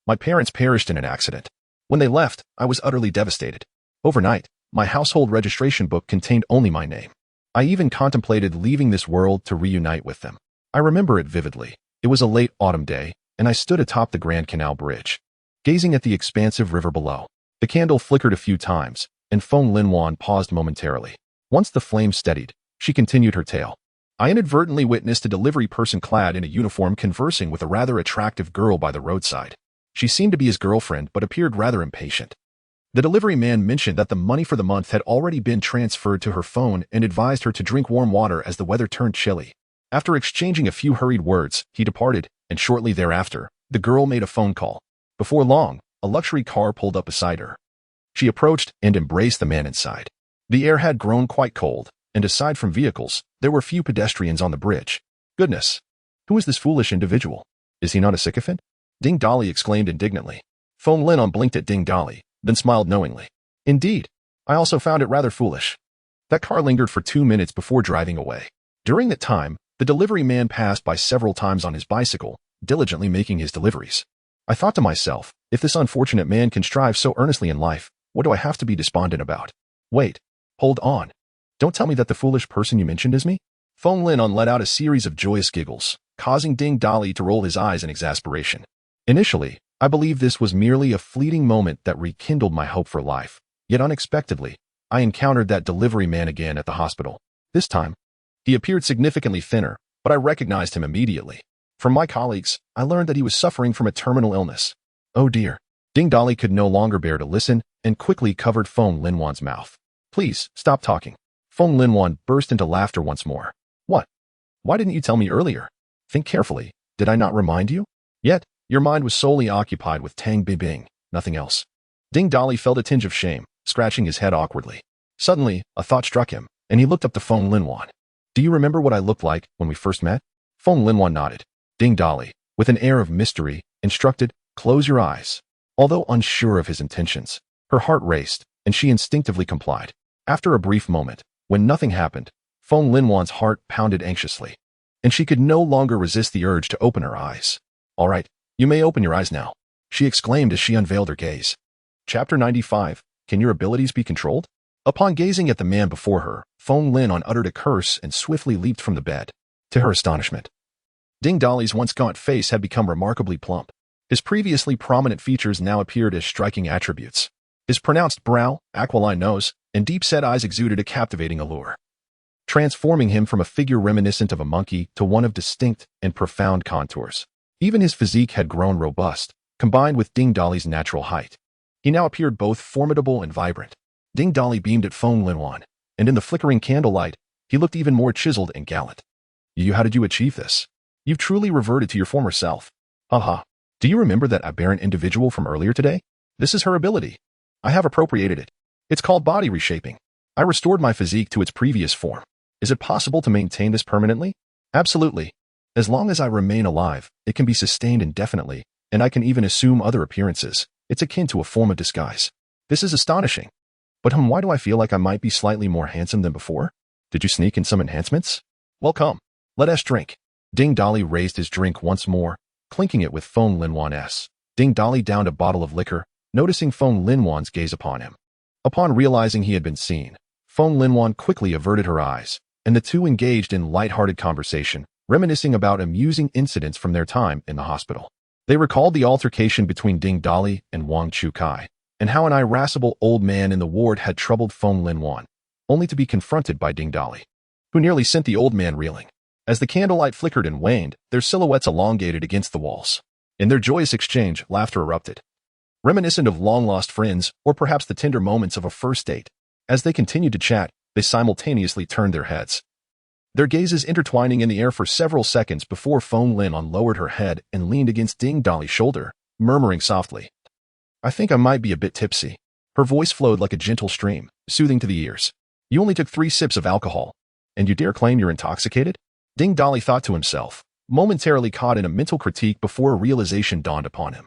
my parents perished in an accident. When they left, I was utterly devastated. Overnight, my household registration book contained only my name. I even contemplated leaving this world to reunite with them. I remember it vividly. It was a late autumn day, and I stood atop the Grand Canal Bridge, gazing at the expansive river below. The candle flickered a few times, and Feng Linwan paused momentarily. Once the flame steadied, she continued her tale. I inadvertently witnessed a delivery person clad in a uniform conversing with a rather attractive girl by the roadside. She seemed to be his girlfriend but appeared rather impatient. The delivery man mentioned that the money for the month had already been transferred to her phone and advised her to drink warm water as the weather turned chilly. After exchanging a few hurried words, he departed, and shortly thereafter, the girl made a phone call. Before long, a luxury car pulled up beside her. She approached and embraced the man inside. The air had grown quite cold, and aside from vehicles, there were few pedestrians on the bridge. Goodness! Who is this foolish individual? Is he not a sycophant? Ding Dali exclaimed indignantly. Feng Linwan blinked at Ding Dali, then smiled knowingly. Indeed, I also found it rather foolish. That car lingered for 2 minutes before driving away. During that time, the delivery man passed by several times on his bicycle, diligently making his deliveries. I thought to myself, if this unfortunate man can strive so earnestly in life, what do I have to be despondent about? Wait, hold on. Don't tell me that the foolish person you mentioned is me? Feng Linwan let out a series of joyous giggles, causing Ding Dali to roll his eyes in exasperation. Initially, I believed this was merely a fleeting moment that rekindled my hope for life. Yet unexpectedly, I encountered that delivery man again at the hospital. This time, he appeared significantly thinner, but I recognized him immediately. From my colleagues, I learned that he was suffering from a terminal illness. Oh dear. Ding Dali could no longer bear to listen and quickly covered Feng Linwan's mouth. Please, stop talking. Feng Linwan burst into laughter once more. What? Why didn't you tell me earlier? Think carefully. Did I not remind you? Yet, your mind was solely occupied with Tang Bingbing, nothing else. Ding Dali felt a tinge of shame, scratching his head awkwardly. Suddenly, a thought struck him, and he looked up to Feng Linwan. Do you remember what I looked like when we first met? Feng Linwan nodded. Ding Dali, with an air of mystery, instructed, close your eyes. Although unsure of his intentions, her heart raced, and she instinctively complied. After a brief moment, when nothing happened, Feng Linwan's heart pounded anxiously, and she could no longer resist the urge to open her eyes. All right, you may open your eyes now, she exclaimed as she unveiled her gaze. Chapter 95. Can your abilities be controlled? Upon gazing at the man before her, Feng Linwan uttered a curse and swiftly leaped from the bed. To her astonishment, Ding Dali's once gaunt face had become remarkably plump. His previously prominent features now appeared as striking attributes. His pronounced brow, aquiline nose, and deep-set eyes exuded a captivating allure, transforming him from a figure reminiscent of a monkey to one of distinct and profound contours. Even his physique had grown robust, combined with Ding Dali's natural height. He now appeared both formidable and vibrant. Ding Dali beamed at Feng Linwan, and in the flickering candlelight, he looked even more chiseled and gallant. How did you achieve this? You've truly reverted to your former self. Haha. Do you remember that aberrant individual from earlier today? This is her ability. I have appropriated it. It's called body reshaping. I restored my physique to its previous form. Is it possible to maintain this permanently? Absolutely. As long as I remain alive, it can be sustained indefinitely, and I can even assume other appearances. It's akin to a form of disguise. This is astonishing. But why do I feel like I might be slightly more handsome than before? Did you sneak in some enhancements? Welcome. Let us drink. Ding Dolly raised his drink once more, clinking it with Feng Linwan's. Ding Dolly downed a bottle of liquor, noticing Feng Linwan's gaze upon him. Upon realizing he had been seen, Feng Linwan quickly averted her eyes, and the two engaged in light-hearted conversation, reminiscing about amusing incidents from their time in the hospital. They recalled the altercation between Ding Dolly and Wang Chukai, and how an irascible old man in the ward had troubled Feng Linwan, only to be confronted by Ding Dolly, who nearly sent the old man reeling. As the candlelight flickered and waned, their silhouettes elongated against the walls. In their joyous exchange, laughter erupted, reminiscent of long-lost friends or perhaps the tender moments of a first date. As they continued to chat, they simultaneously turned their heads, their gazes intertwining in the air for several seconds before Feng Linwan lowered her head and leaned against Ding Dolly's shoulder, murmuring softly, "I think I might be a bit tipsy." Her voice flowed like a gentle stream, soothing to the ears. "You only took 3 sips of alcohol, and you dare claim you're intoxicated?" Ding Dolly thought to himself, momentarily caught in a mental critique before a realization dawned upon him.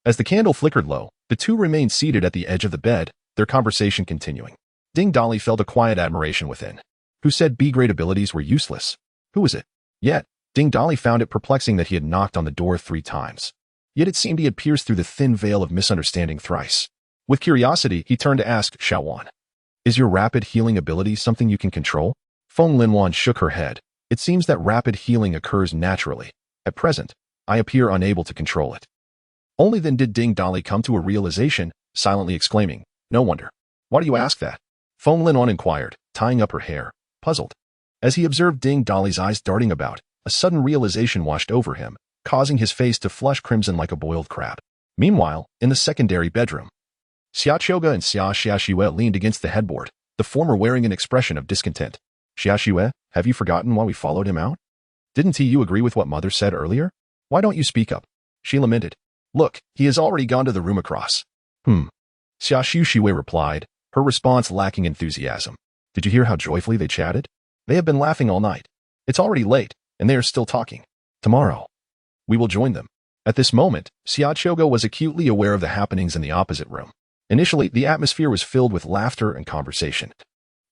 As the candle flickered low, the two remained seated at the edge of the bed, their conversation continuing. Ding Dolly felt a quiet admiration within. Who said B-grade abilities were useless? Who was it? Yet, Ding Dolly found it perplexing that he had knocked on the door 3 times. Yet it seemed he had pierced through the thin veil of misunderstanding thrice. With curiosity, he turned to ask Xiaowan, "Is your rapid healing ability something you can control?" Feng Linwan shook her head. "It seems that rapid healing occurs naturally. At present, I appear unable to control it." Only then did Ding Dolly come to a realization, silently exclaiming, "No wonder. Why do you ask that?" Feng Linwan inquired, tying up her hair, puzzled. As he observed Ding Dolly's eyes darting about, a sudden realization washed over him, causing his face to flush crimson like a boiled crab. Meanwhile, in the secondary bedroom, Xia Qiuge and Xia Xiaoxue leaned against the headboard, the former wearing an expression of discontent. "Xiaoxue, have you forgotten why we followed him out? Didn't you agree with what Mother said earlier? Why don't you speak up?" She lamented. "Look, he has already gone to the room across." Xia Xiaoxue replied, her response lacking enthusiasm. "Did you hear how joyfully they chatted? They have been laughing all night. It's already late, and they are still talking. Tomorrow, we will join them." At this moment, Xia Qiuge was acutely aware of the happenings in the opposite room. Initially, the atmosphere was filled with laughter and conversation.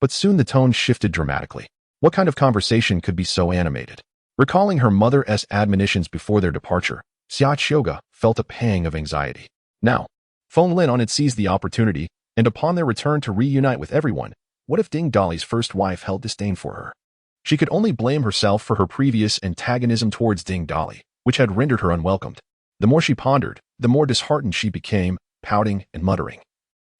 But soon the tone shifted dramatically. What kind of conversation could be so animated? Recalling her mother's admonitions before their departure, Xia Qiuge felt a pang of anxiety. Now, Feng Linwan had seized the opportunity, and upon their return to reunite with everyone, what if Ding Dolly's first wife held disdain for her? She could only blame herself for her previous antagonism towards Ding Dolly, which had rendered her unwelcomed. The more she pondered, the more disheartened she became, pouting and muttering.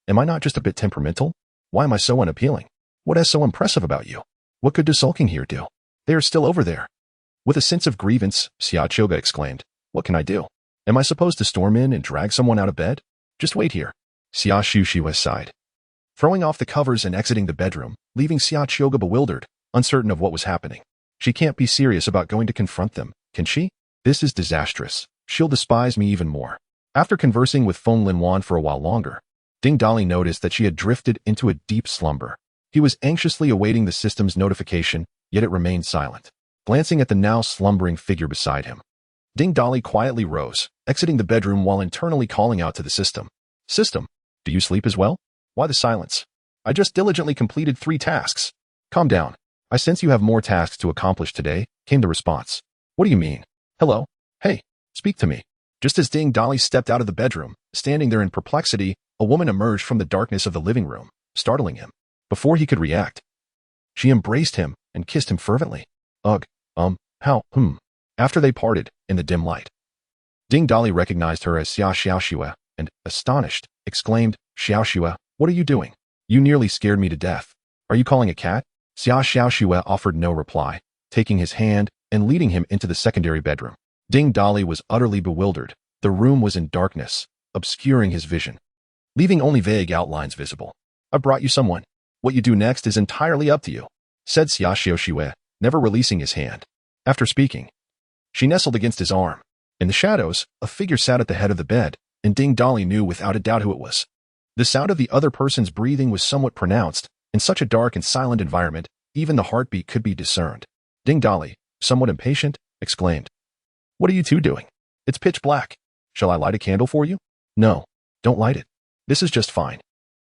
"Am I not just a bit temperamental? Why am I so unappealing? What is so impressive about you? What could the sulking here do? They are still over there." With a sense of grievance, Xia Qiuge exclaimed, "What can I do? Am I supposed to storm in and drag someone out of bed? Just wait here." Xia Xiaoxue sighed, throwing off the covers and exiting the bedroom, leaving Xia Qiuge bewildered, uncertain of what was happening. She can't be serious about going to confront them, can she? This is disastrous. She'll despise me even more. After conversing with Feng Linwan for a while longer, Ding Dolly noticed that she had drifted into a deep slumber. He was anxiously awaiting the system's notification, yet it remained silent. Glancing at the now slumbering figure beside him, Ding Dolly quietly rose, exiting the bedroom while internally calling out to the system. "System, do you sleep as well? Why the silence? I just diligently completed 3 tasks. Calm down. I sense you have more tasks to accomplish today," came the response. "What do you mean? Hello? Hey, speak to me." Just as Ding Dolly stepped out of the bedroom, standing there in perplexity, a woman emerged from the darkness of the living room, startling him. Before he could react, she embraced him and kissed him fervently. Ugh, how, After they parted, in the dim light, Ding Dolly recognized her as Xia Xiaoxue and, astonished, exclaimed, "Xiaoxue, what are you doing? You nearly scared me to death. Are you calling a cat?" Xia Xiaoxue offered no reply, taking his hand and leading him into the secondary bedroom. Ding Dolly was utterly bewildered. The room was in darkness, obscuring his vision, leaving only vague outlines visible. "I brought you someone. What you do next is entirely up to you," said Xia Xiaoxue, never releasing his hand. After speaking, she nestled against his arm. In the shadows, a figure sat at the head of the bed, and Ding Dolly knew without a doubt who it was. The sound of the other person's breathing was somewhat pronounced. In such a dark and silent environment, even the heartbeat could be discerned. Ding Dolly, somewhat impatient, exclaimed, "What are you two doing? It's pitch black. Shall I light a candle for you?" "No, don't light it. This is just fine."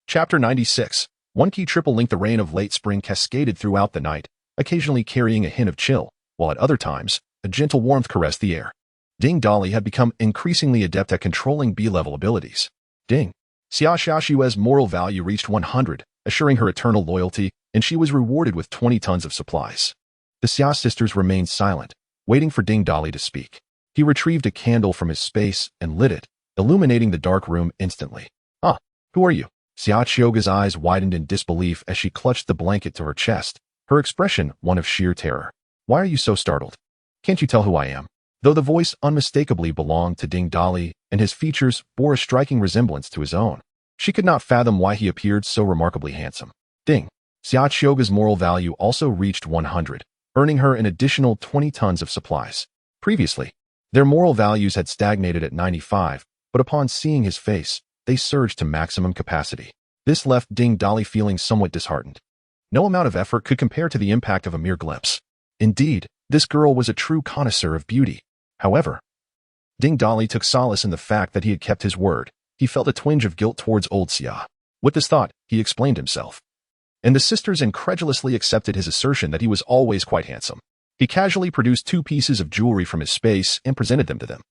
Chapter 96. One key triple link. The rain of late spring cascaded throughout the night, occasionally carrying a hint of chill, while at other times, a gentle warmth caressed the air. Ding Dali had become increasingly adept at controlling B-level abilities. Ding. Xia Xiaoxue's moral value reached 100, assuring her eternal loyalty, and she was rewarded with 20 tons of supplies. The Xia sisters remained silent, waiting for Ding Dali to speak. He retrieved a candle from his space and lit it, illuminating the dark room instantly. "Ah, who are you?" Xia Qiuge's eyes widened in disbelief as she clutched the blanket to her chest, her expression one of sheer terror. "Why are you so startled? Can't you tell who I am?" Though the voice unmistakably belonged to Ding Dali and his features bore a striking resemblance to his own, she could not fathom why he appeared so remarkably handsome. Ding. Xia Qiuge's moral value also reached 100, earning her an additional 20 tons of supplies. Previously, their moral values had stagnated at 95, but upon seeing his face, they surged to maximum capacity. This left Ding Dali feeling somewhat disheartened. No amount of effort could compare to the impact of a mere glimpse. Indeed, this girl was a true connoisseur of beauty. However, Ding Dali took solace in the fact that he had kept his word. He felt a twinge of guilt towards old Xia. With this thought, he explained himself. And the sisters incredulously accepted his assertion that he was always quite handsome. He casually produced 2 pieces of jewelry from his space and presented them to them.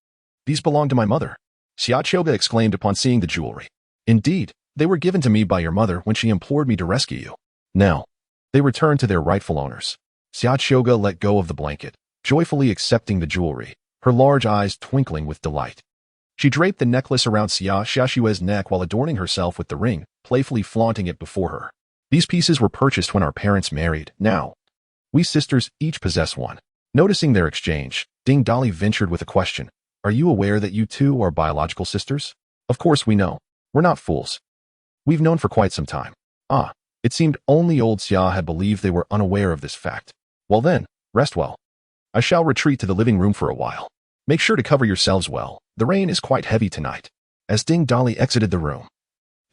"These belong to my mother," Xia Qiuge exclaimed upon seeing the jewelry. "Indeed, they were given to me by your mother when she implored me to rescue you. Now, they return to their rightful owners." Xia Qiuge let go of the blanket, joyfully accepting the jewelry, her large eyes twinkling with delight. She draped the necklace around Xia Xiaoxue's neck while adorning herself with the ring, playfully flaunting it before her. "These pieces were purchased when our parents married. Now, we sisters each possess one." Noticing their exchange, Ding Dali ventured with a question. "Are you aware that you two are biological sisters?" "Of course we know. We're not fools. We've known for quite some time." Ah, it seemed only old Xia had believed they were unaware of this fact. "Well then, rest well. I shall retreat to the living room for a while. Make sure to cover yourselves well. The rain is quite heavy tonight." As Ding Dali exited the room,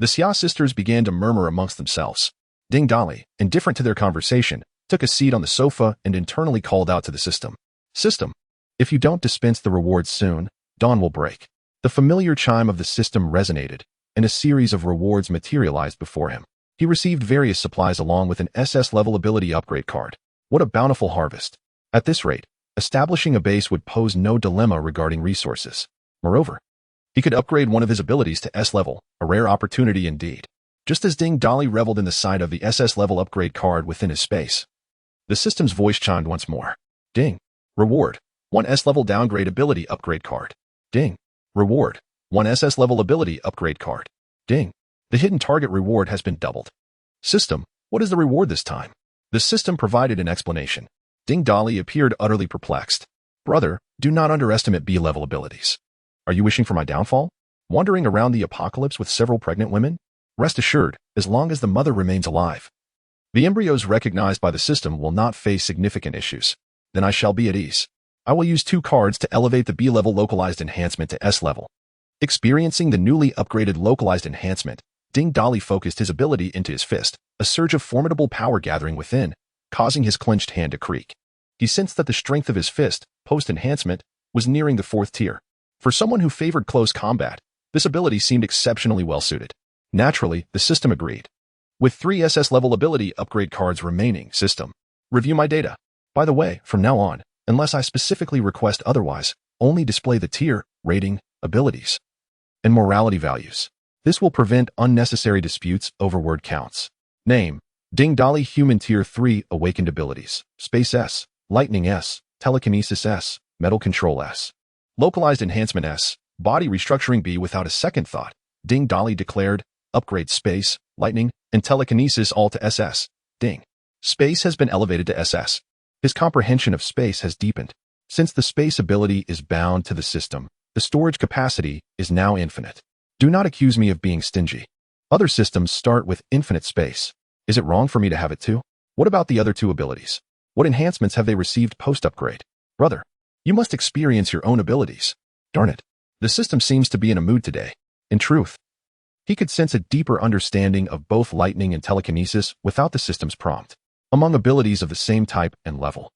the Xia sisters began to murmur amongst themselves. Ding Dali, indifferent to their conversation, took a seat on the sofa and internally called out to the system. "System, if you don't dispense the rewards soon, dawn will break." The familiar chime of the system resonated, and a series of rewards materialized before him. He received various supplies along with an SS-level ability upgrade card. What a bountiful harvest. At this rate, establishing a base would pose no dilemma regarding resources. Moreover, he could upgrade one of his abilities to S-level, a rare opportunity indeed. Just as Ding Dali reveled in the sight of the SS-level upgrade card within his space, the system's voice chimed once more. "Ding. Reward. 1 S-level downgrade ability upgrade card. Ding. Reward. 1 SS-level ability upgrade card. Ding. The hidden target reward has been doubled." "System, what is the reward this time?" The system provided an explanation. Ding Dali appeared utterly perplexed. "Brother, do not underestimate B-level abilities. Are you wishing for my downfall? Wandering around the apocalypse with several pregnant women? Rest assured, as long as the mother remains alive, the embryos recognized by the system will not face significant issues. Then I shall be at ease. I will use 2 cards to elevate the B-level localized enhancement to S-level." Experiencing the newly upgraded localized enhancement, Ding Dali focused his ability into his fist, a surge of formidable power gathering within, causing his clenched hand to creak. He sensed that the strength of his fist, post-enhancement, was nearing the 4th tier. For someone who favored close combat, this ability seemed exceptionally well-suited. Naturally, the system agreed. With 3 SS-level ability upgrade cards remaining, system. Review my data. By the way, from now on, unless I specifically request otherwise, only display the tier, rating, abilities, and morality values. This will prevent unnecessary disputes over word counts. Name: Ding Dali Human Tier 3 Awakened Abilities. Space S, Lightning S, Telekinesis S, Metal Control S. Localized Enhancement S, Body Restructuring B. Without a second thought, Ding Dali declared, upgrade Space, Lightning, and Telekinesis all to SS. Ding. Space has been elevated to SS. His comprehension of space has deepened. Since the space ability is bound to the system, the storage capacity is now infinite. Do not accuse me of being stingy. Other systems start with infinite space. Is it wrong for me to have it too? What about the other 2 abilities? What enhancements have they received post-upgrade? Brother, you must experience your own abilities. Darn it. The system seems to be in a mood today. In truth, he could sense a deeper understanding of both lightning and telekinesis without the system's prompt. Among abilities of the same type and level,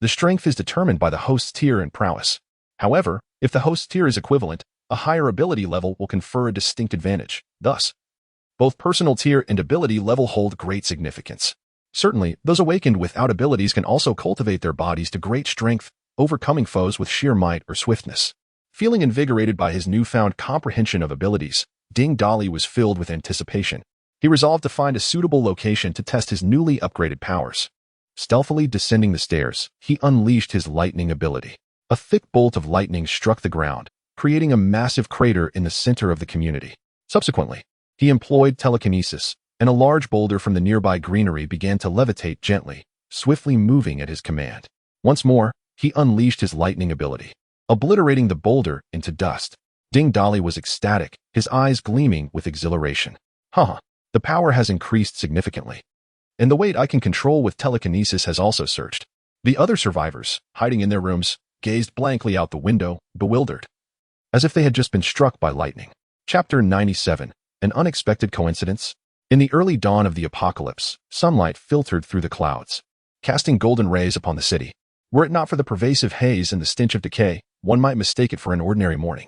the strength is determined by the host's tier and prowess. However, if the host's tier is equivalent, a higher ability level will confer a distinct advantage. Thus, both personal tier and ability level hold great significance. Certainly, those awakened without abilities can also cultivate their bodies to great strength, overcoming foes with sheer might or swiftness. Feeling invigorated by his newfound comprehension of abilities, Ding Dali was filled with anticipation. He resolved to find a suitable location to test his newly upgraded powers. Stealthily descending the stairs, he unleashed his lightning ability. A thick bolt of lightning struck the ground, creating a massive crater in the center of the community. Subsequently, he employed telekinesis, and a large boulder from the nearby greenery began to levitate gently, swiftly moving at his command. Once more, he unleashed his lightning ability, obliterating the boulder into dust. Ding Dali was ecstatic, his eyes gleaming with exhilaration. The power has increased significantly, and the weight I can control with telekinesis has also surged. The other survivors, hiding in their rooms, gazed blankly out the window, bewildered, as if they had just been struck by lightning. Chapter 97. An Unexpected Coincidence. In the early dawn of the apocalypse, sunlight filtered through the clouds, casting golden rays upon the city. Were it not for the pervasive haze and the stench of decay, one might mistake it for an ordinary morning.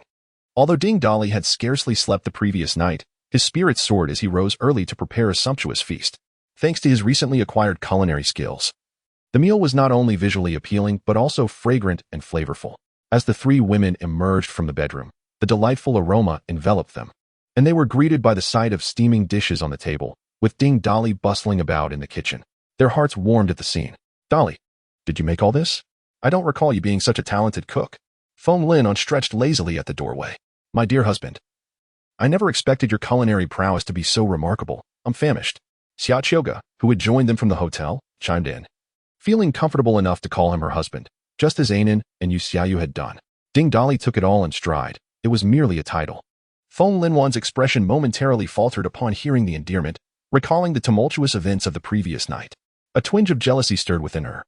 Although Ding Dali had scarcely slept the previous night, his spirits soared as he rose early to prepare a sumptuous feast. Thanks to his recently acquired culinary skills, the meal was not only visually appealing but also fragrant and flavorful. As the three women emerged from the bedroom, the delightful aroma enveloped them, and they were greeted by the sight of steaming dishes on the table, with Ding Dali bustling about in the kitchen. Their hearts warmed at the scene. "Dali, did you make all this? I don't recall you being such a talented cook." Feng Lin stretched lazily at the doorway. "My dear husband, I never expected your culinary prowess to be so remarkable. I'm famished." Xia Qiuge, who had joined them from the hotel, chimed in, feeling comfortable enough to call him her husband, just as Anan and Yu Xiaoyu had done. Ding Dali took it all in stride. It was merely a title. Feng Linwan's expression momentarily faltered upon hearing the endearment, recalling the tumultuous events of the previous night. A twinge of jealousy stirred within her.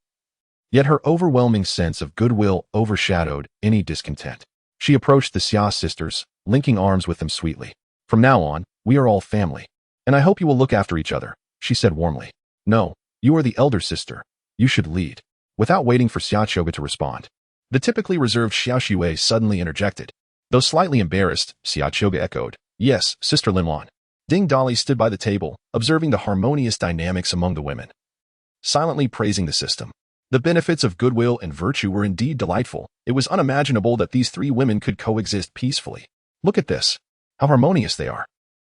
Yet her overwhelming sense of goodwill overshadowed any discontent. She approached the Xia sisters, linking arms with them sweetly. "From now on, we are all family, and I hope you will look after each other," she said warmly. "No, you are the elder sister. You should lead." Without waiting for Xia Qiuge to respond, the typically reserved Xiao Xue suddenly interjected. Though slightly embarrassed, Xia Qiuge echoed, "Yes, Sister Linwan." Ding Dali stood by the table, observing the harmonious dynamics among the women, silently praising the system. The benefits of goodwill and virtue were indeed delightful. It was unimaginable that these three women could coexist peacefully. "Look at this. How harmonious they are.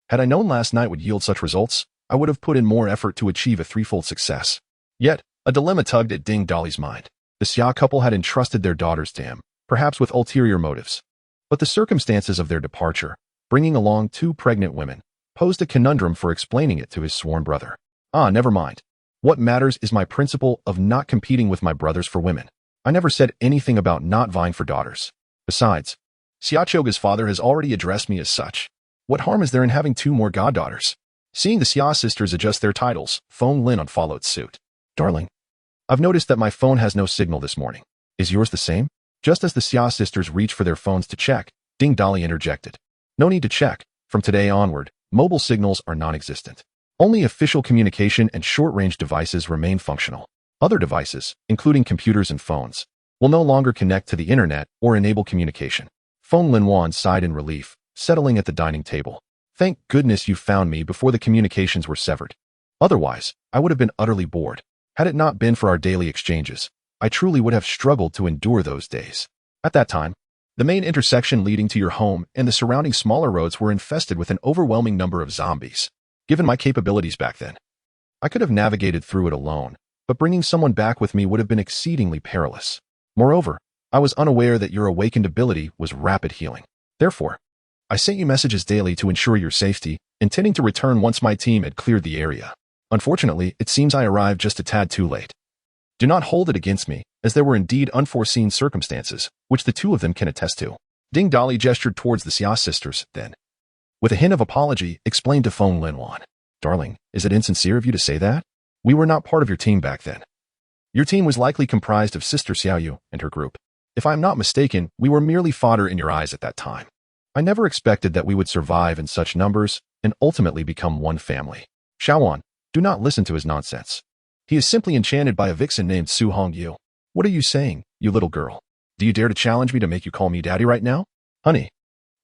Had I known last night would yield such results, I would have put in more effort to achieve a threefold success." Yet, a dilemma tugged at Ding Dali's mind. The Xia couple had entrusted their daughters to him, perhaps with ulterior motives. But the circumstances of their departure, bringing along two pregnant women, posed a conundrum for explaining it to his sworn brother. Never mind. What matters is my principle of not competing with my brothers for women. I never said anything about not vying for daughters. Besides, Xia Qiuge's father has already addressed me as such. What harm is there in having two more goddaughters? Seeing the Xia sisters adjust their titles, Feng Lin followed suit. "Darling, I've noticed that my phone has no signal this morning. Is yours the same?" Just as the Xia sisters reached for their phones to check, Ding Dali interjected. "No need to check. From today onward, mobile signals are non-existent. Only official communication and short-range devices remain functional. Other devices, including computers and phones, will no longer connect to the internet or enable communication." Feng Linwan sighed in relief, settling at the dining table. "Thank goodness you found me before the communications were severed. Otherwise, I would have been utterly bored. Had it not been for our daily exchanges, I truly would have struggled to endure those days." At that time, the main intersection leading to your home and the surrounding smaller roads were infested with an overwhelming number of zombies. Given my capabilities back then, I could have navigated through it alone, but bringing someone back with me would have been exceedingly perilous. Moreover, I was unaware that your awakened ability was rapid healing. Therefore, I sent you messages daily to ensure your safety, intending to return once my team had cleared the area. Unfortunately, it seems I arrived just a tad too late. Do not hold it against me, as there were indeed unforeseen circumstances, which the two of them can attest to." Ding Dali gestured towards the Xia sisters, then, with a hint of apology, explained to Feng Linwan. "Darling, is it insincere of you to say that? We were not part of your team back then. Your team was likely comprised of Sister Xiaoyu and her group. If I am not mistaken, we were merely fodder in your eyes at that time. I never expected that we would survive in such numbers and ultimately become one family. Shaoan, do not listen to his nonsense. He is simply enchanted by a vixen named Su Hongyu. What are you saying, you little girl? Do you dare to challenge me to make you call me daddy right now? Honey,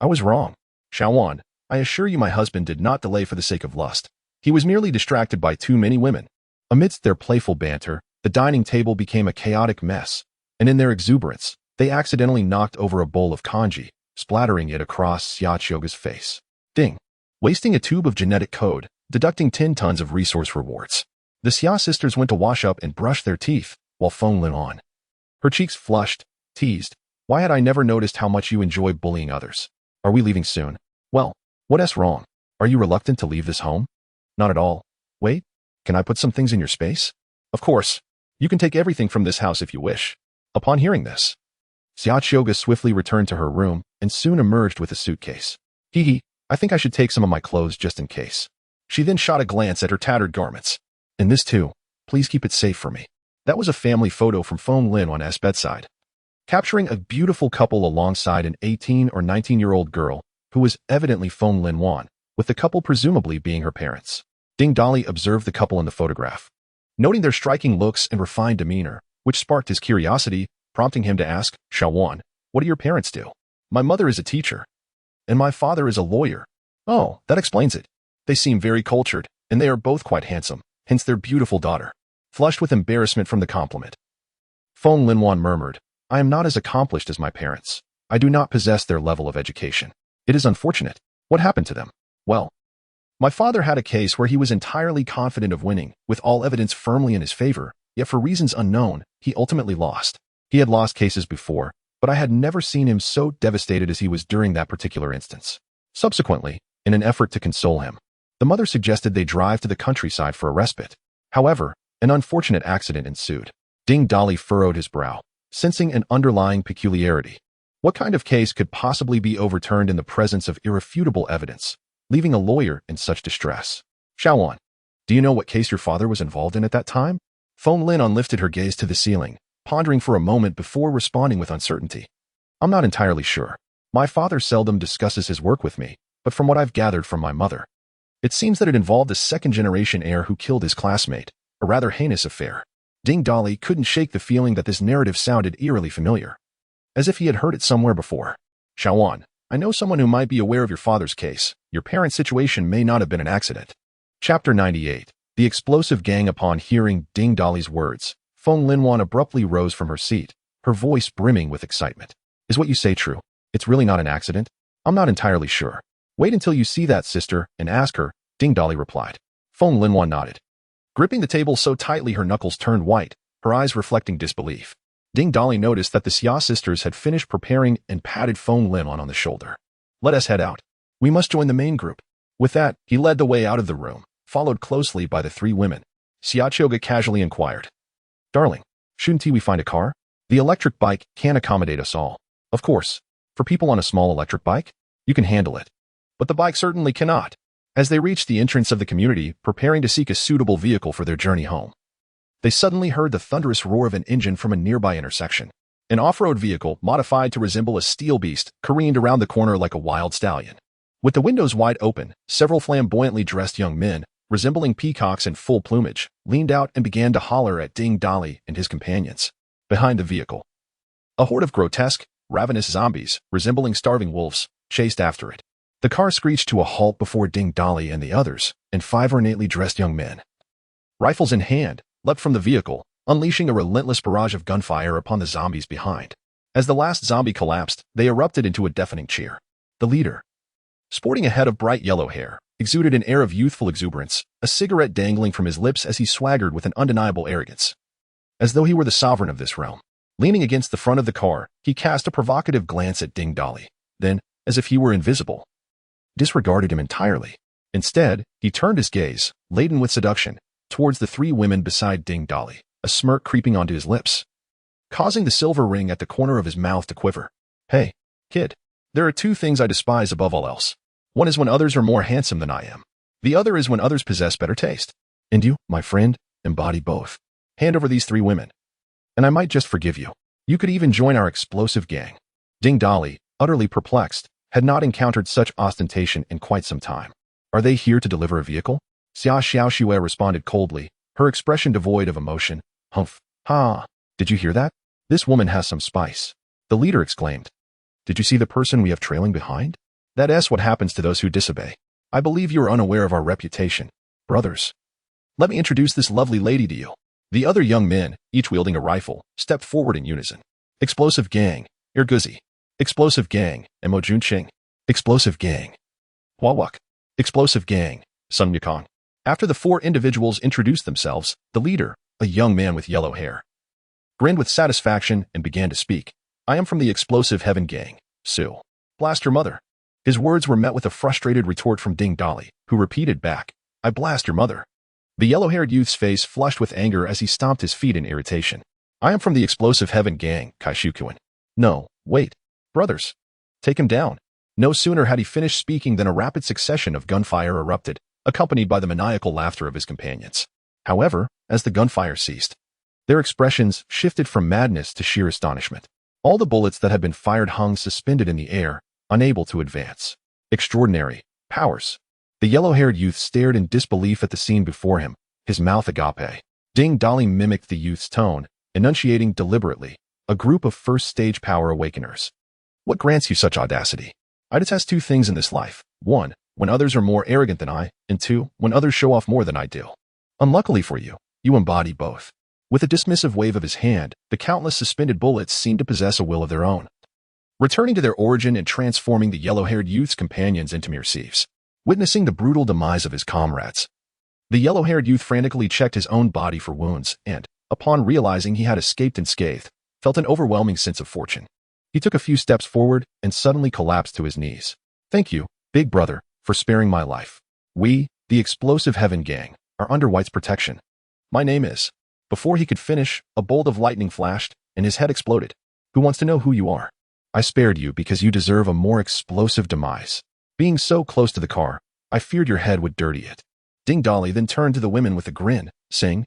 I was wrong. Shaoan, I assure you my husband did not delay for the sake of lust. He was merely distracted by too many women. Amidst their playful banter, the dining table became a chaotic mess, and in their exuberance, they accidentally knocked over a bowl of kanji, splattering it across Xiaochuga's face. Ding! Wasting a tube of genetic code, deducting 10 tons of resource rewards. The Xia sisters went to wash up and brush their teeth, while Feng Lin on. Her cheeks flushed, teased. Why had I never noticed how much you enjoy bullying others? Are we leaving soon? Well, what's wrong? Are you reluctant to leave this home? Not at all. Wait, can I put some things in your space? Of course. You can take everything from this house if you wish. Upon hearing this, Xiaochuga swiftly returned to her room and soon emerged with a suitcase. Hee, I think I should take some of my clothes just in case. She then shot a glance at her tattered garments. And this too. Please keep it safe for me. That was a family photo from Feng Lin on S bedside, capturing a beautiful couple alongside an 18 or 19-year-old girl who was evidently Feng Lin Wan, with the couple presumably being her parents. Ding Dali observed the couple in the photograph, noting their striking looks and refined demeanor, which sparked his curiosity, prompting him to ask, Xiaowan, what do your parents do? My mother is a teacher, and my father is a lawyer. Oh, that explains it. They seem very cultured, and they are both quite handsome, hence their beautiful daughter. Flushed with embarrassment from the compliment, Feng Linwan murmured, I am not as accomplished as my parents. I do not possess their level of education. It is unfortunate. What happened to them? Well, my father had a case where he was entirely confident of winning, with all evidence firmly in his favor, yet for reasons unknown, he ultimately lost. He had lost cases before, but I had never seen him so devastated as he was during that particular instance. Subsequently, in an effort to console him, the mother suggested they drive to the countryside for a respite. However, an unfortunate accident ensued. Ding Dali furrowed his brow, sensing an underlying peculiarity. What kind of case could possibly be overturned in the presence of irrefutable evidence, leaving a lawyer in such distress? Xiaowan, do you know what case your father was involved in at that time? Feng Lin lifted her gaze to the ceiling, pondering for a moment before responding with uncertainty. I'm not entirely sure. My father seldom discusses his work with me, but from what I've gathered from my mother, it seems that it involved a second-generation heir who killed his classmate, a rather heinous affair. Ding Dali couldn't shake the feeling that this narrative sounded eerily familiar, as if he had heard it somewhere before. Xiaowan, I know someone who might be aware of your father's case. Your parents' situation may not have been an accident. Chapter 98. The explosive gang. Upon hearing Ding Dali's words, Feng Linwan abruptly rose from her seat, her voice brimming with excitement. Is what you say true? It's really not an accident? I'm not entirely sure. Wait until you see that sister and ask her, Ding Dali replied. Feng Linwan nodded, gripping the table so tightly her knuckles turned white, her eyes reflecting disbelief. Ding Dali noticed that the Xia sisters had finished preparing and patted Feng Linwan on the shoulder. Let us head out. We must join the main group. With that, he led the way out of the room, followed closely by the three women. Xiaochuga casually inquired, Darling, shouldn't we find a car? The electric bike can accommodate us all. Of course, for people on a small electric bike, you can handle it. But the bike certainly cannot. As they reached the entrance of the community, preparing to seek a suitable vehicle for their journey home, they suddenly heard the thunderous roar of an engine from a nearby intersection. An off-road vehicle, modified to resemble a steel beast, careened around the corner like a wild stallion. With the windows wide open, several flamboyantly dressed young men, resembling peacocks in full plumage, leaned out and began to holler at Ding Dali and his companions. Behind the vehicle, a horde of grotesque, ravenous zombies, resembling starving wolves, chased after it. The car screeched to a halt before Ding Dali and the others, and 5 ornately dressed young men, rifles in hand, leapt from the vehicle, unleashing a relentless barrage of gunfire upon the zombies behind. As the last zombie collapsed, they erupted into a deafening cheer. The leader, sporting a head of bright yellow hair, exuded an air of youthful exuberance, a cigarette dangling from his lips as he swaggered with an undeniable arrogance, as though he were the sovereign of this realm. Leaning against the front of the car, he cast a provocative glance at Ding Dali. Then, as if he were invisible, disregarded him entirely. Instead, he turned his gaze, laden with seduction, towards the 3 women beside Ding Dali, a smirk creeping onto his lips, causing the silver ring at the corner of his mouth to quiver. Hey, kid, there are 2 things I despise above all else. One is when others are more handsome than I am. The other is when others possess better taste. And you, my friend, embody both. Hand over these 3 women, and I might just forgive you. You could even join our explosive gang. Ding Dali, utterly perplexed, had not encountered such ostentation in quite some time. Are they here to deliver a vehicle? Xia Xiaoxue responded coldly, her expression devoid of emotion. Humph. Ha. Did you hear that? This woman has some spice. The leader exclaimed. Did you see the person we have trailing behind? That's what happens to those who disobey. I believe you are unaware of our reputation. Brothers, Let me introduce this lovely lady to you. The other young men, each wielding a rifle, stepped forward in unison. Explosive gang, Irguzi. Explosive gang, Emojunching. Explosive gang, Huawak. Explosive gang, Sun Yukong. After the four individuals introduced themselves, the leader, a young man with yellow hair, grinned with satisfaction and began to speak. I am from the Explosive Heaven gang, Su. Blast your mother. His words were met with a frustrated retort from Ding Dali, who repeated back, I blast your mother. The yellow-haired youth's face flushed with anger as he stomped his feet in irritation. I am from the Explosive Heaven gang, Kai Shukuan. No, wait. Brothers. Take him down. No sooner had he finished speaking than a rapid succession of gunfire erupted, accompanied by the maniacal laughter of his companions. However, as the gunfire ceased, their expressions shifted from madness to sheer astonishment. All the bullets that had been fired hung suspended in the air, unable to advance. Extraordinary powers. The yellow-haired youth stared in disbelief at the scene before him, his mouth agape. Ding Dali mimicked the youth's tone, enunciating deliberately, a group of first-stage power awakeners. What grants you such audacity? I detest two things in this life. 1, when others are more arrogant than I, and 2, when others show off more than I do. Unluckily for you, you embody both. With a dismissive wave of his hand, the countless suspended bullets seemed to possess a will of their own, returning to their origin and transforming the yellow-haired youth's companions into mere thieves. Witnessing the brutal demise of his comrades, the yellow-haired youth frantically checked his own body for wounds and, upon realizing he had escaped unscathed, felt an overwhelming sense of fortune. He took a few steps forward and suddenly collapsed to his knees. Thank you, big brother, for sparing my life. We, the Explosive Heaven gang, are under White's protection. My name is. Before he could finish, a bolt of lightning flashed, and his head exploded. Who wants to know who you are? I spared you because you deserve a more explosive demise. Being so close to the car, I feared your head would dirty it. Ding Dali then turned to the women with a grin, saying,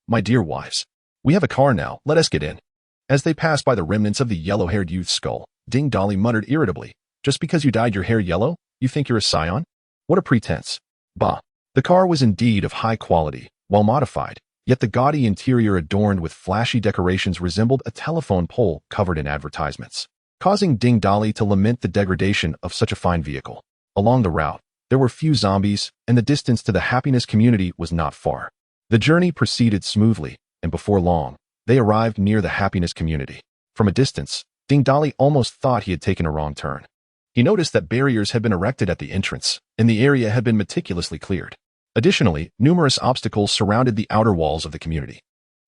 my dear wives, we have a car now, let us get in. As they passed by the remnants of the yellow-haired youth's skull, Ding Dali muttered irritably, just because you dyed your hair yellow, you think you're a scion? What a pretense. Bah. The car was indeed of high quality, well modified, yet the gaudy interior adorned with flashy decorations resembled a telephone pole covered in advertisements, causing Ding Dali to lament the degradation of such a fine vehicle. Along the route, there were few zombies, and the distance to the happiness community was not far. The journey proceeded smoothly, and before long, they arrived near the happiness community. From a distance, Ding Dali almost thought he had taken a wrong turn. He noticed that barriers had been erected at the entrance, and the area had been meticulously cleared. Additionally, numerous obstacles surrounded the outer walls of the community.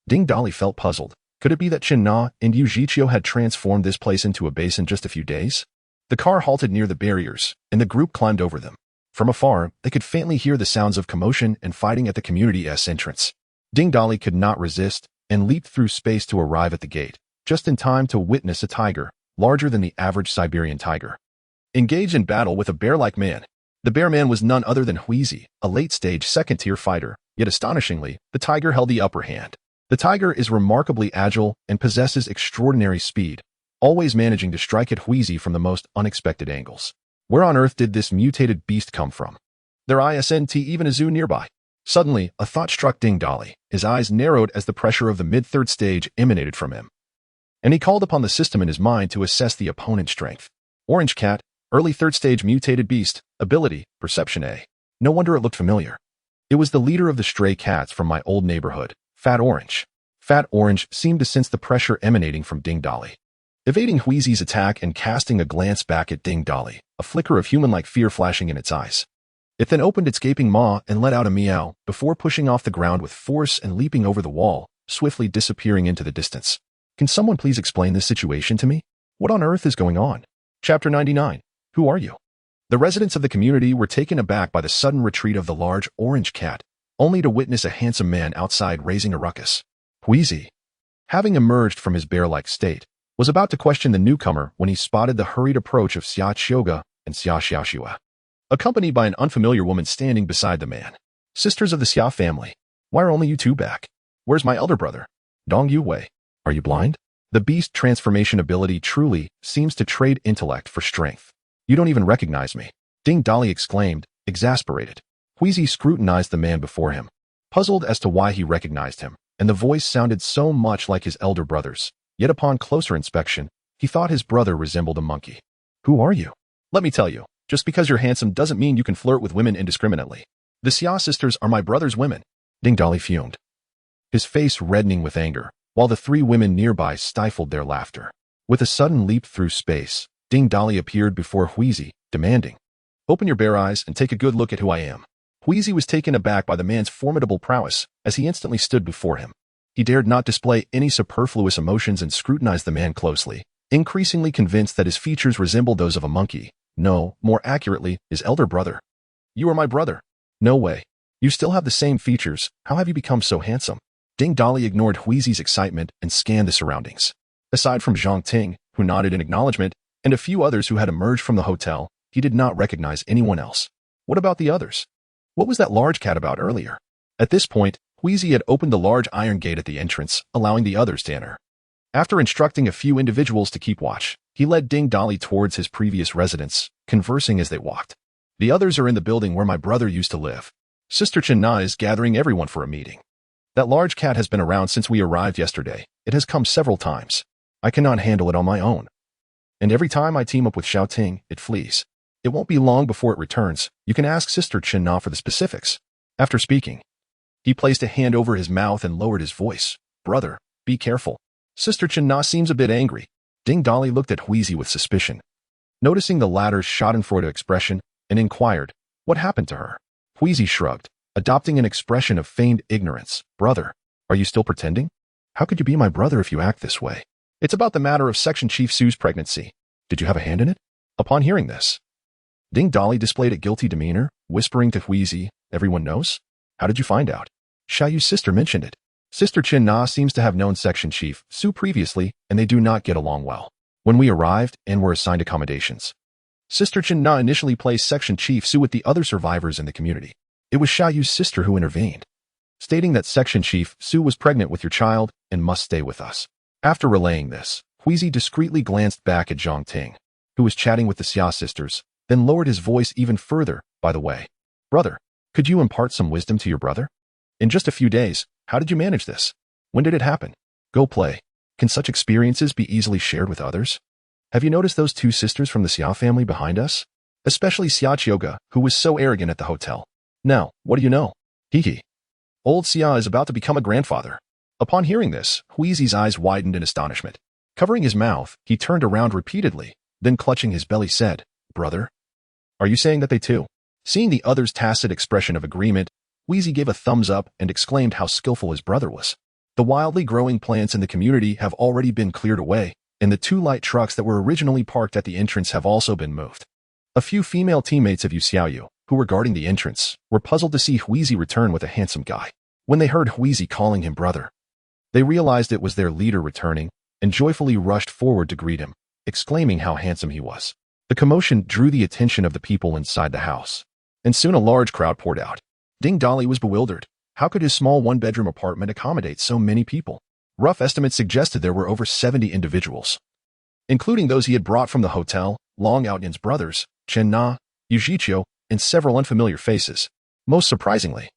Ding Dali felt puzzled. Could it be that Chen Na and Yu Jiqiu had transformed this place into a base in just a few days? The car halted near the barriers, and the group climbed over them. From afar, they could faintly hear the sounds of commotion and fighting at the community's entrance. Ding Dali could not resist and leaped through space to arrive at the gate, just in time to witness a tiger, larger than the average Siberian tiger, engage in battle with a bear-like man. The bear man was none other than Huizi, a late-stage second-tier fighter, yet astonishingly, the tiger held the upper hand. The tiger is remarkably agile and possesses extraordinary speed, always managing to strike at Huizi from the most unexpected angles. Where on earth did this mutated beast come from? There isn't even a zoo nearby. Suddenly, a thought struck Ding Dali. His eyes narrowed as the pressure of the mid-third stage emanated from him, and he called upon the system in his mind to assess the opponent's strength. Orange Cat, early third stage mutated beast, ability, perception A. No wonder it looked familiar. It was the leader of the stray cats from my old neighborhood, Fat Orange. Fat Orange seemed to sense the pressure emanating from Ding Dali. Evading Huizi's attack and casting a glance back at Ding Dali, a flicker of human-like fear flashing in its eyes. It then opened its gaping maw and let out a meow before pushing off the ground with force and leaping over the wall, swiftly disappearing into the distance. Can someone please explain this situation to me? What on earth is going on? Chapter 99. Who are you? The residents of the community were taken aback by the sudden retreat of the large orange cat, only to witness a handsome man outside raising a ruckus. Huizi, having emerged from his bear-like state, was about to question the newcomer when he spotted the hurried approach of Xia Qiuge and Xia Xiaoxue, accompanied by an unfamiliar woman standing beside the man. Sisters of the Xia family, why are only you two back? Where's my elder brother? Dong Yuwei, are you blind? The beast transformation ability truly seems to trade intellect for strength. You don't even recognize me, Ding Dali exclaimed, exasperated. Huizi scrutinized the man before him, puzzled as to why he recognized him, and the voice sounded so much like his elder brother's. Yet upon closer inspection, he thought his brother resembled a monkey. Who are you? Let me tell you, just because you're handsome doesn't mean you can flirt with women indiscriminately. The Xia sisters are my brother's women. Ding Dali fumed, his face reddening with anger, while the three women nearby stifled their laughter. With a sudden leap through space, Ding Dali appeared before Huizi, demanding, "Open your bare eyes and take a good look at who I am." Huizi was taken aback by the man's formidable prowess as he instantly stood before him. He dared not display any superfluous emotions and scrutinized the man closely, increasingly convinced that his features resembled those of a monkey. No, more accurately, his elder brother. "You are my brother." "No way. You still have the same features. How have you become so handsome?" Ding Dali ignored Huizi's excitement and scanned the surroundings. Aside from Zhang Ting, who nodded in acknowledgement, and a few others who had emerged from the hotel, he did not recognize anyone else. What about the others? What was that large cat about earlier? At this point, Huizi had opened the large iron gate at the entrance, allowing the others to enter. After instructing a few individuals to keep watch, he led Ding Dali towards his previous residence, conversing as they walked. "The others are in the building where my brother used to live. Sister Chen Na is gathering everyone for a meeting. That large cat has been around since we arrived yesterday. It has come several times. I cannot handle it on my own. And every time I team up with Xiao Ting, it flees. It won't be long before it returns. You can ask Sister Chen Na for the specifics." After speaking, he placed a hand over his mouth and lowered his voice. "Brother, be careful. Sister Chen Na seems a bit angry." Ding Dali looked at Huizi with suspicion, noticing the latter's schadenfreude expression, and inquired, "What happened to her?" Huizi shrugged, adopting an expression of feigned ignorance. "Brother, are you still pretending? How could you be my brother if you act this way? It's about the matter of Section Chief Su's pregnancy. Did you have a hand in it?" Upon hearing this, Ding Dali displayed a guilty demeanor, whispering to Huizi, "Everyone knows? How did you find out?" "Xiao Yu's sister mentioned it. Sister Chen Na seems to have known Section Chief Su previously, and they do not get along well. When we arrived and were assigned accommodations, Sister Chen Na initially placed Section Chief Su with the other survivors in the community. It was Xiao Yu's sister who intervened, stating that Section Chief Su was pregnant with your child and must stay with us." After relaying this, Huizi discreetly glanced back at Zhang Ting, who was chatting with the Xia sisters, then lowered his voice even further. "By the way, brother, could you impart some wisdom to your brother? In just a few days, how did you manage this? When did it happen? Go play. Can such experiences be easily shared with others? Have you noticed those two sisters from the Xia family behind us? Especially Xia Chioga, who was so arrogant at the hotel. Now, what do you know? Hee. Old Xia is about to become a grandfather." Upon hearing this, Huizi's eyes widened in astonishment. Covering his mouth, he turned around repeatedly, then clutching his belly said, "Brother? Are you saying that they too?" Seeing the other's tacit expression of agreement, Huizi gave a thumbs up and exclaimed how skillful his brother was. The wildly growing plants in the community have already been cleared away, and the two light trucks that were originally parked at the entrance have also been moved. A few female teammates of Yu Xiaoyu, who were guarding the entrance, were puzzled to see Huizi return with a handsome guy. When they heard Huizi calling him brother, they realized it was their leader returning and joyfully rushed forward to greet him, exclaiming how handsome he was. The commotion drew the attention of the people inside the house, and soon a large crowd poured out. Ding Dali was bewildered. How could his small one-bedroom apartment accommodate so many people? Rough estimates suggested there were over 70 individuals, including those he had brought from the hotel, Long Outyan's brothers, Chen Na, Yu Zhiqiu, and several unfamiliar faces. Most surprisingly,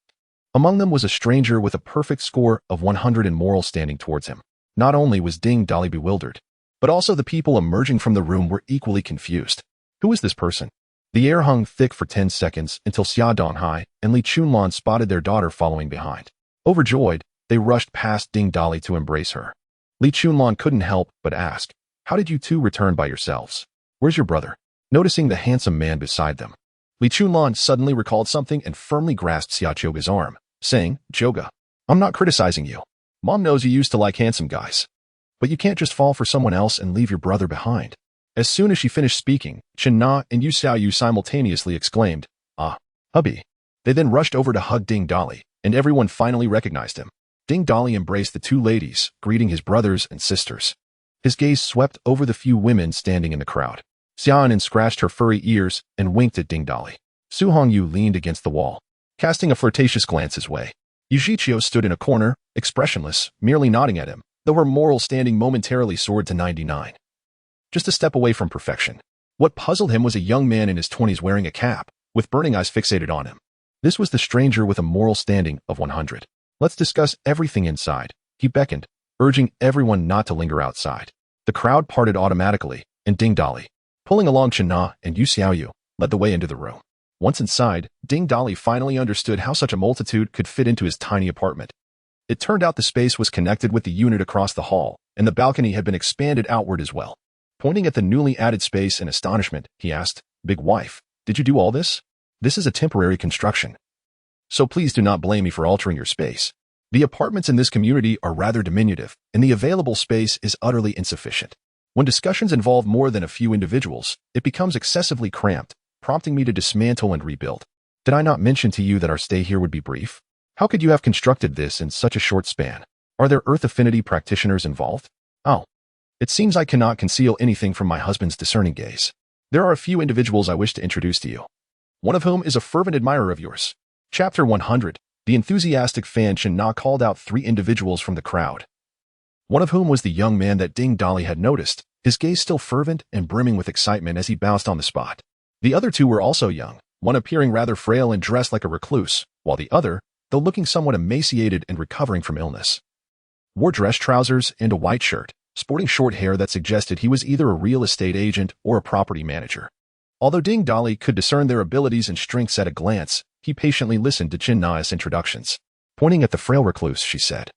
among them was a stranger with a perfect score of 100 in moral standing towards him. Not only was Ding Dali bewildered, but also the people emerging from the room were equally confused. Who is this person? The air hung thick for 10 seconds until Xia Donghai and Li Chunlan spotted their daughter following behind. Overjoyed, they rushed past Ding Dali to embrace her. Li Chunlan couldn't help but ask, "How did you two return by yourselves? Where's your brother?" Noticing the handsome man beside them, Li Chunlan suddenly recalled something and firmly grasped Xia Chioga's arm, saying, "Chioga, I'm not criticizing you. Mom knows you used to like handsome guys. But you can't just fall for someone else and leave your brother behind." As soon as she finished speaking, Chen Na and Yu Xiaoyu simultaneously exclaimed, "Ah, hubby." They then rushed over to hug Ding Dali, and everyone finally recognized him. Ding Dali embraced the two ladies, greeting his brothers and sisters. His gaze swept over the few women standing in the crowd. Xiaonan scratched her furry ears and winked at Ding Dali. Su Hongyu leaned against the wall, casting a flirtatious glance his way. Yu Zhiqiu stood in a corner, expressionless, merely nodding at him, though her moral standing momentarily soared to 99. Just a step away from perfection. What puzzled him was a young man in his 20s wearing a cap, with burning eyes fixated on him. This was the stranger with a moral standing of 100. "Let's discuss everything inside," he beckoned, urging everyone not to linger outside. The crowd parted automatically, and Ding Dali, pulling along Chen Na and Yu Xiaoyu, led the way into the room. Once inside, Ding Dali finally understood how such a multitude could fit into his tiny apartment. It turned out the space was connected with the unit across the hall, and the balcony had been expanded outward as well. Pointing at the newly added space in astonishment, he asked, "Big wife, did you do all this? This is a temporary construction. So please do not blame me for altering your space. The apartments in this community are rather diminutive, and the available space is utterly insufficient. When discussions involve more than a few individuals, it becomes excessively cramped, prompting me to dismantle and rebuild. Did I not mention to you that our stay here would be brief? How could you have constructed this in such a short span? Are there Earth Affinity practitioners involved? Oh, it seems I cannot conceal anything from my husband's discerning gaze. There are a few individuals I wish to introduce to you, one of whom is a fervent admirer of yours." Chapter 100. The enthusiastic Fan Chen Na called out 3 individuals from the crowd, one of whom was the young man that Ding Dali had noticed, his gaze still fervent and brimming with excitement as he bounced on the spot. The other 2 were also young, one appearing rather frail and dressed like a recluse, while the other, though looking somewhat emaciated and recovering from illness, wore dress trousers and a white shirt, sporting short hair that suggested he was either a real estate agent or a property manager. Although Ding Dali could discern their abilities and strengths at a glance, he patiently listened to Chen Na's introductions. Pointing at the frail recluse, she said,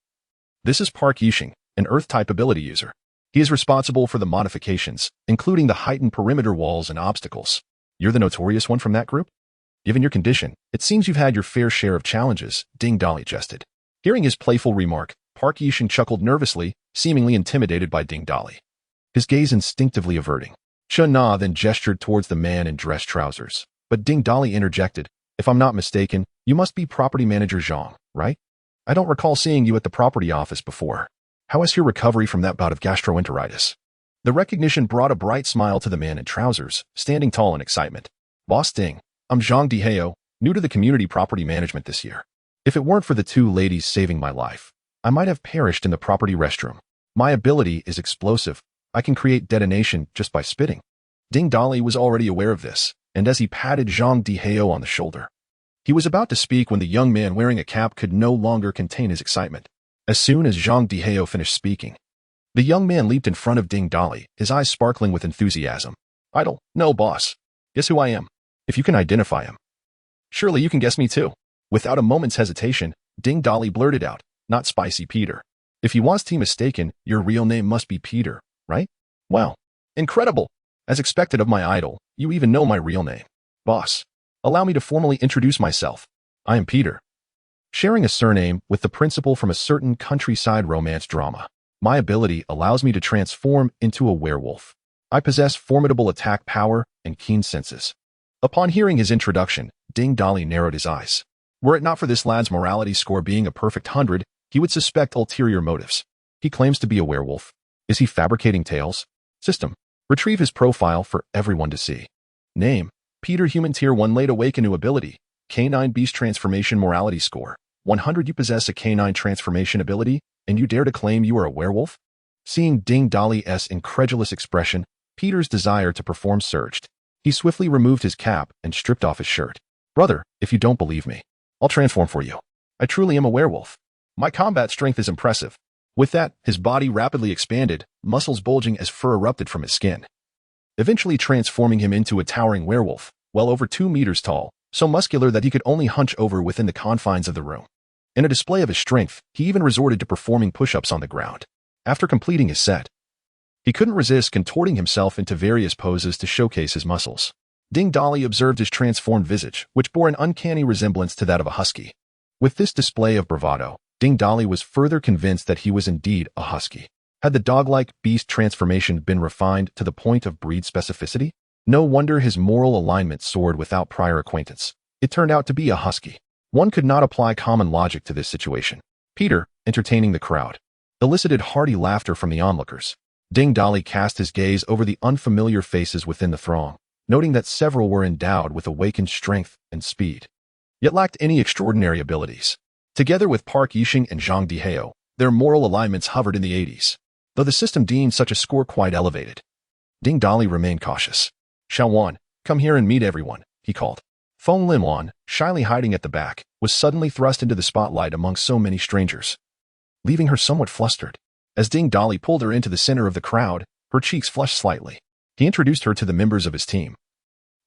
"This is Park Yixing, an Earth-type ability user. He is responsible for the modifications, including the heightened perimeter walls and obstacles. You're the notorious one from that group? Given your condition, it seems you've had your fair share of challenges," Ding Dali jested. Hearing his playful remark, Park Yixing chuckled nervously, seemingly intimidated by Ding Dali, his gaze instinctively averting. Chen Na then gestured towards the man in dress trousers, but Ding Dali interjected, "If I'm not mistaken, you must be property manager Zhang, right? I don't recall seeing you at the property office before. How is your recovery from that bout of gastroenteritis?" The recognition brought a bright smile to the man in trousers, standing tall in excitement. "Boss Ding, I'm Zhang Diheo, new to the community property management this year. If it weren't for the 2 ladies saving my life, I might have perished in the property restroom. My ability is explosive. I can create detonation just by spitting." Ding Dali was already aware of this, and as he patted Zhang Diheo on the shoulder, he was about to speak when the young man wearing a cap could no longer contain his excitement. As soon as Zhang Diheo finished speaking, the young man leaped in front of Ding Dali, his eyes sparkling with enthusiasm. "Idol, no boss. Guess who I am? If you can identify him. Surely you can guess me too." Without a moment's hesitation, Ding Dali blurted out, "Not Spicy Peter. If he was mistaken, your real name must be Peter, right? Well, incredible. As expected of my idol, you even know my real name. Boss, allow me to formally introduce myself. I am Peter. Sharing a surname with the principal from a certain countryside romance drama, my ability allows me to transform into a werewolf. I possess formidable attack power and keen senses." Upon hearing his introduction, Ding Dali narrowed his eyes. Were it not for this lad's morality score being a perfect 100, he would suspect ulterior motives. He claims to be a werewolf. Is he fabricating tales? System. Retrieve his profile for everyone to see. Name. Peter Human Tier 1 Late Awaken New Ability. Canine Beast Transformation Morality Score. 100. You possess a canine transformation ability, and you dare to claim you are a werewolf? Seeing Ding Dali's incredulous expression, Peter's desire to perform surged. He swiftly removed his cap and stripped off his shirt. "Brother, if you don't believe me, I'll transform for you. I truly am a werewolf. My combat strength is impressive." With that, his body rapidly expanded, muscles bulging as fur erupted from his skin, eventually transforming him into a towering werewolf, well over 2 meters tall, so muscular that he could only hunch over within the confines of the room. In a display of his strength, he even resorted to performing push-ups on the ground. After completing his set, he couldn't resist contorting himself into various poses to showcase his muscles. Ding Dali observed his transformed visage, which bore an uncanny resemblance to that of a husky. With this display of bravado, Ding Dali was further convinced that he was indeed a husky. Had the dog-like beast transformation been refined to the point of breed specificity? No wonder his moral alignment soared without prior acquaintance. It turned out to be a husky. One could not apply common logic to this situation. Peter, entertaining the crowd, elicited hearty laughter from the onlookers. Ding Dali cast his gaze over the unfamiliar faces within the throng, noting that several were endowed with awakened strength and speed, yet lacked any extraordinary abilities. Together with Park Yixing and Zhang Diheo, their moral alignments hovered in the 80s, though the system deemed such a score quite elevated. Ding Dali remained cautious. "Xiaowan, come here and meet everyone," he called. Feng Linwan, shyly hiding at the back, was suddenly thrust into the spotlight among so many strangers, leaving her somewhat flustered. As Ding Dali pulled her into the center of the crowd, her cheeks flushed slightly. He introduced her to the members of his team.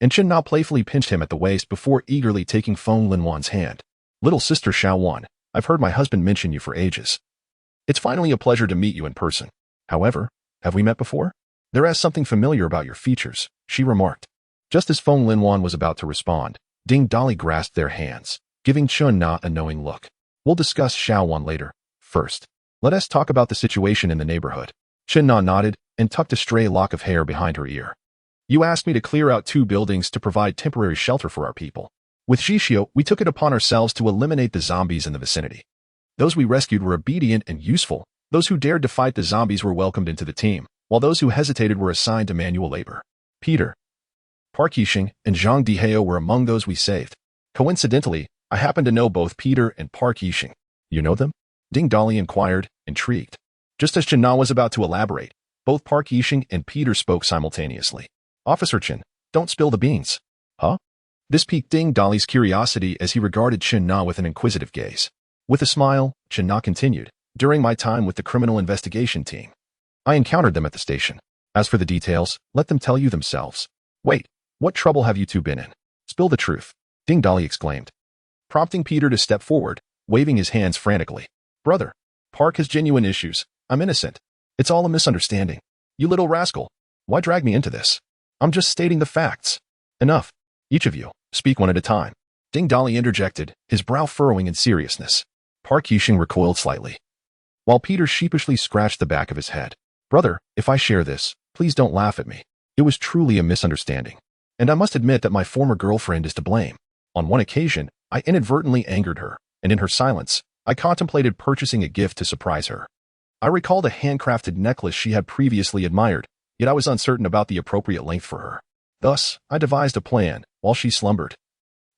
and Chen Na playfully pinched him at the waist before eagerly taking Feng Linwan's hand. Little sister Xiaowan, I've heard my husband mention you for ages. It's finally a pleasure to meet you in person. However, have we met before? There is something familiar about your features, she remarked. Just as Feng Linwan was about to respond, Ding Dali grasped their hands, giving Chen Na a knowing look. We'll discuss Xiaowan later. First, let us talk about the situation in the neighborhood. Chen Na nodded and tucked a stray lock of hair behind her ear. You asked me to clear out 2 buildings to provide temporary shelter for our people. With Shishio, we took it upon ourselves to eliminate the zombies in the vicinity. Those we rescued were obedient and useful. Those who dared to fight the zombies were welcomed into the team, while those who hesitated were assigned to manual labor. Peter, Park Yixing, and Zhang Diheo were among those we saved. Coincidentally, I happen to know both Peter and Park Yixing. You know them? Ding Dali inquired, intrigued. Just as Chen Na was about to elaborate, both Park Yixing and Peter spoke simultaneously. Officer Chen, don't spill the beans. Huh? This piqued Ding Dali's curiosity as he regarded Chen Na with an inquisitive gaze. With a smile, Chen Na continued, during my time with the criminal investigation team, I encountered them at the station. As for the details, let them tell you themselves. Wait, what trouble have you two been in? Spill the truth, Ding Dali exclaimed, prompting Peter to step forward, waving his hands frantically. Brother, Park has genuine issues. I'm innocent. It's all a misunderstanding. You little rascal. Why drag me into this? I'm just stating the facts. Enough. Each of you, speak one at a time. Ding Dali interjected, his brow furrowing in seriousness. Park Yixing recoiled slightly, while Peter sheepishly scratched the back of his head. Brother, if I share this, please don't laugh at me. It was truly a misunderstanding. And I must admit that my former girlfriend is to blame. On one occasion, I inadvertently angered her, and in her silence, I contemplated purchasing a gift to surprise her. I recalled a handcrafted necklace she had previously admired, yet I was uncertain about the appropriate length for her. Thus, I devised a plan, while she slumbered.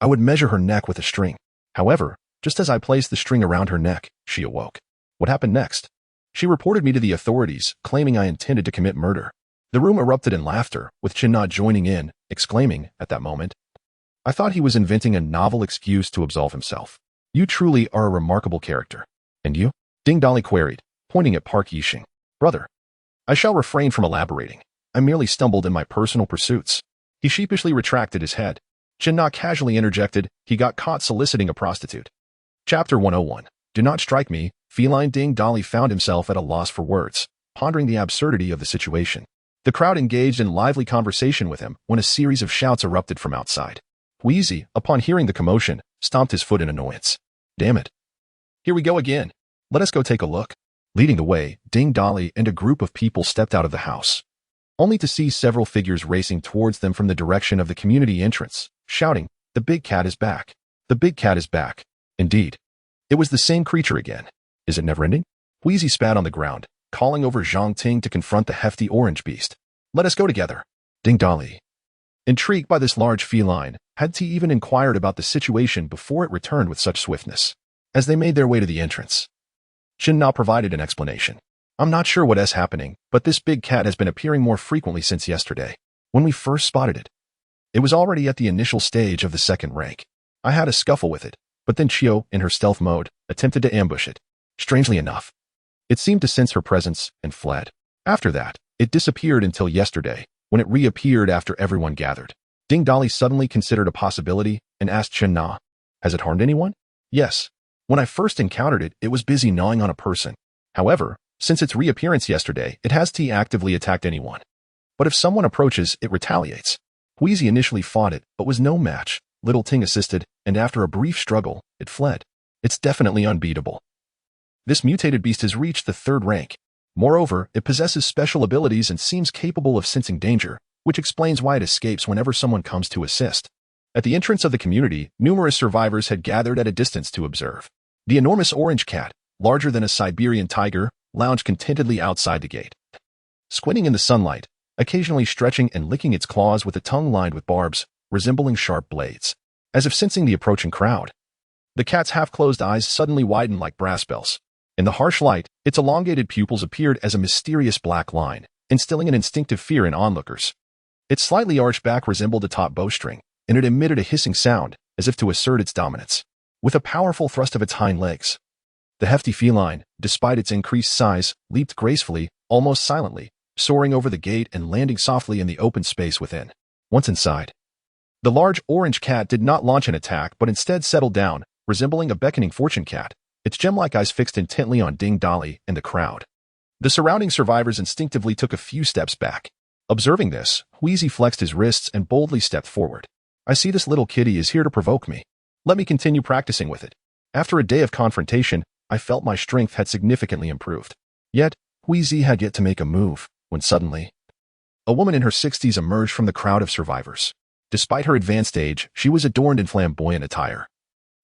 I would measure her neck with a string. However, just as I placed the string around her neck, she awoke. What happened next? She reported me to the authorities, claiming I intended to commit murder. The room erupted in laughter, with Chen Na joining in, exclaiming, at that moment, I thought he was inventing a novel excuse to absolve himself. You truly are a remarkable character. And you? Ding Dali queried, pointing at Park Yixing. Brother, I shall refrain from elaborating. I merely stumbled in my personal pursuits. He sheepishly retracted his head. Chen Na casually interjected, he got caught soliciting a prostitute. Chapter 101. Do not strike me. Feline Ding Dali found himself at a loss for words, pondering the absurdity of the situation. The crowd engaged in lively conversation with him when a series of shouts erupted from outside. Wheezy, upon hearing the commotion, stomped his foot in annoyance. Damn it. Here we go again. Let us go take a look. Leading the way, Ding Dali and a group of people stepped out of the house, only to see several figures racing towards them from the direction of the community entrance, shouting, The big cat is back. The big cat is back. Indeed. It was the same creature again. Is it never-ending? Wheezy spat on the ground, calling over Zhang Ting to confront the hefty orange beast. Let us go together. Ding Dali, intrigued by this large feline, had he even inquired about the situation before it returned with such swiftness. As they made their way to the entrance, Chen Na provided an explanation. I'm not sure what is happening, but this big cat has been appearing more frequently since yesterday, when we first spotted it. It was already at the initial stage of the second rank. I had a scuffle with it, but then Chio, in her stealth mode, attempted to ambush it. Strangely enough, it seemed to sense her presence and fled. After that, it disappeared until yesterday, when it reappeared after everyone gathered. Ding Dali suddenly considered a possibility and asked Chen Na, Has it harmed anyone? Yes. When I first encountered it, it was busy gnawing on a person. However, since its reappearance yesterday, it has actively attacked anyone. But if someone approaches, it retaliates. Wheezy initially fought it, but was no match. Little Ting assisted, and after a brief struggle, it fled. It's definitely unbeatable. This mutated beast has reached the third rank. Moreover, it possesses special abilities and seems capable of sensing danger, which explains why it escapes whenever someone comes to assist. At the entrance of the community, numerous survivors had gathered at a distance to observe. The enormous orange cat, larger than a Siberian tiger, lounged contentedly outside the gate, squinting in the sunlight, occasionally stretching and licking its claws with a tongue lined with barbs, resembling sharp blades. As if sensing the approaching crowd, the cat's half-closed eyes suddenly widened like brass bells. In the harsh light, its elongated pupils appeared as a mysterious black line, instilling an instinctive fear in onlookers. Its slightly arched back resembled a taut bowstring, and it emitted a hissing sound, as if to assert its dominance. With a powerful thrust of its hind legs, the hefty feline, despite its increased size, leaped gracefully, almost silently, soaring over the gate and landing softly in the open space within. Once inside, The large orange cat did not launch an attack but instead settled down, resembling a beckoning fortune cat, its gem-like eyes fixed intently on Ding Dali and the crowd. The surrounding survivors instinctively took a few steps back. Observing this, Wheezy flexed his wrists and boldly stepped forward. I see this little kitty is here to provoke me. Let me continue practicing with it. After a day of confrontation, I felt my strength had significantly improved. Yet, Wheezy had yet to make a move, when suddenly, a woman in her 60s emerged from the crowd of survivors. Despite her advanced age, she was adorned in flamboyant attire.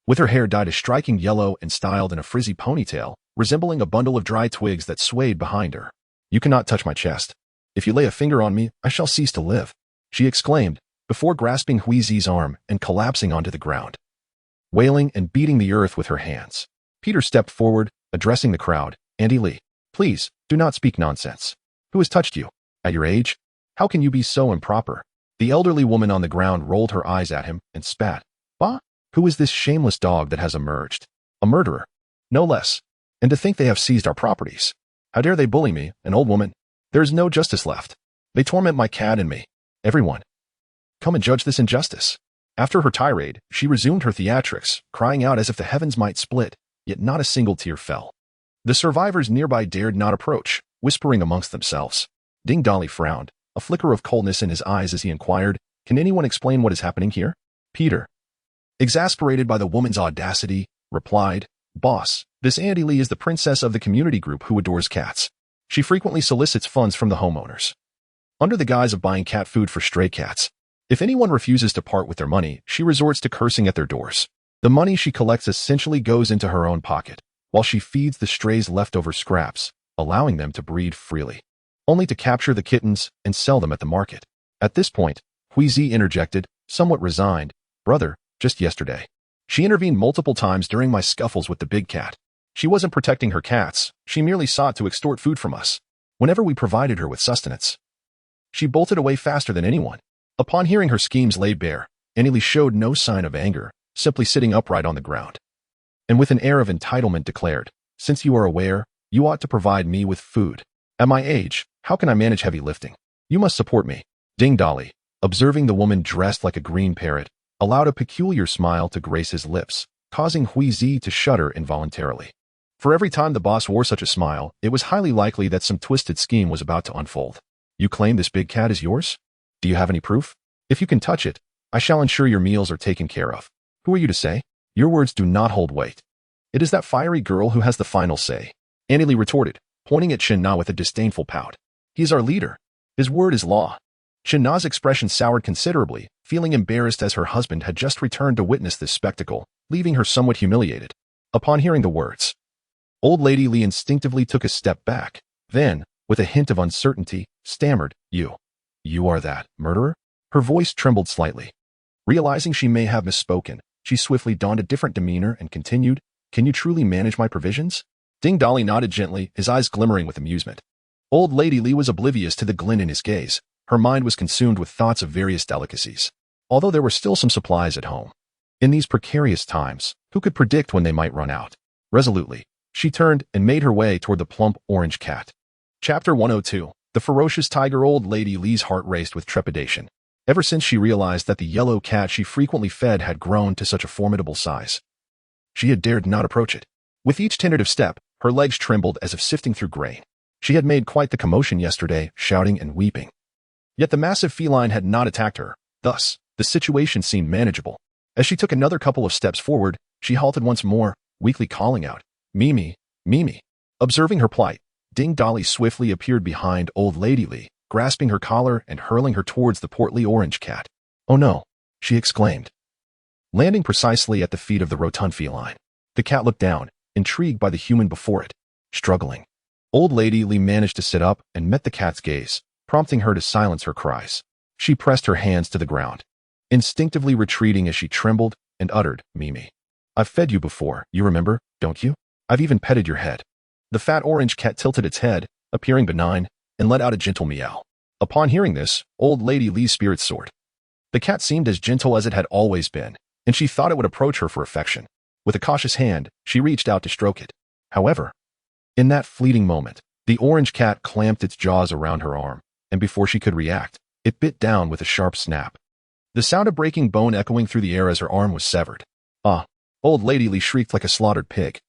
With her hair dyed a striking yellow and styled in a frizzy ponytail, resembling a bundle of dry twigs that swayed behind her. You cannot touch my chest. If you lay a finger on me, I shall cease to live, she exclaimed, before grasping Wheezy's arm and collapsing onto the ground. Wailing and beating the earth with her hands, Peter stepped forward, addressing the crowd. Andy Lee, please, do not speak nonsense. Who has touched you? At your age? How can you be so improper? The elderly woman on the ground rolled her eyes at him and spat. Bah? Who is this shameless dog that has emerged? A murderer. No less. And to think they have seized our properties. How dare they bully me, an old woman? There is no justice left. They torment my cat and me. Everyone, come and judge this injustice. After her tirade, she resumed her theatrics, crying out as if the heavens might split, yet not a single tear fell. The survivors nearby dared not approach, whispering amongst themselves. Ding Dali frowned, a flicker of coldness in his eyes as he inquired, Can anyone explain what is happening here? Peter, exasperated by the woman's audacity, replied, Boss, this Andy Lee is the princess of the community group who adores cats. She frequently solicits funds from the homeowners, under the guise of buying cat food for stray cats. If anyone refuses to part with their money, she resorts to cursing at their doors. The money she collects essentially goes into her own pocket, while she feeds the strays leftover scraps, allowing them to breed freely, only to capture the kittens and sell them at the market. At this point, Wheezy interjected, somewhat resigned, Brother, just yesterday. She intervened multiple times during my scuffles with the big cat. She wasn't protecting her cats, she merely sought to extort food from us. Whenever we provided her with sustenance, she bolted away faster than anyone. Upon hearing her schemes laid bare, Andy Lee showed no sign of anger, simply sitting upright on the ground. And with an air of entitlement declared, Since you are aware, you ought to provide me with food. At my age, how can I manage heavy lifting? You must support me. Ding Dali, observing the woman dressed like a green parrot, allowed a peculiar smile to grace his lips, causing Wheezy to shudder involuntarily. For every time the boss wore such a smile, it was highly likely that some twisted scheme was about to unfold. You claim this big cat is yours? Do you have any proof? If you can touch it, I shall ensure your meals are taken care of. Who are you to say? Your words do not hold weight. It is that fiery girl who has the final say, Andy Lee retorted, pointing at Shin Na with a disdainful pout. He is our leader. His word is law. Shin Na's expression soured considerably, feeling embarrassed as her husband had just returned to witness this spectacle, leaving her somewhat humiliated. Upon hearing the words, Old Lady Lee instinctively took a step back, then, with a hint of uncertainty, stammered, You are that murderer? Her voice trembled slightly. Realizing she may have misspoken, she swiftly donned a different demeanor and continued, Can you truly manage my provisions? Ding Dali nodded gently, his eyes glimmering with amusement. Old Lady Lee was oblivious to the glint in his gaze. Her mind was consumed with thoughts of various delicacies, although there were still some supplies at home. In these precarious times, who could predict when they might run out? Resolutely, she turned and made her way toward the plump orange cat. Chapter 102. The ferocious tiger. Old Lady Lee's heart raced with trepidation. Ever since she realized that the yellow cat she frequently fed had grown to such a formidable size, she had dared not approach it. With each tentative step, her legs trembled as if sifting through grain. She had made quite the commotion yesterday, shouting and weeping. Yet the massive feline had not attacked her. Thus, the situation seemed manageable. As she took another couple of steps forward, she halted once more, weakly calling out, Mimi, Mimi. Observing her plight, Ding Dali swiftly appeared behind Old Lady Lee, grasping her collar and hurling her towards the portly orange cat. Oh no, she exclaimed, landing precisely at the feet of the rotund feline. The cat looked down, intrigued by the human before it. Struggling, Old Lady Lee managed to sit up and met the cat's gaze, prompting her to silence her cries. She pressed her hands to the ground, instinctively retreating as she trembled and uttered, Mimi. I've fed you before, you remember, don't you? I've even petted your head. The fat orange cat tilted its head, appearing benign, and let out a gentle meow. Upon hearing this, Old Lady Lee's spirits soared. The cat seemed as gentle as it had always been, and she thought it would approach her for affection. With a cautious hand, she reached out to stroke it. However, in that fleeting moment, the orange cat clamped its jaws around her arm, and before she could react, it bit down with a sharp snap. the sound of breaking bone echoing through the air as her arm was severed. Ah! Old Lady Lee shrieked like a slaughtered pig,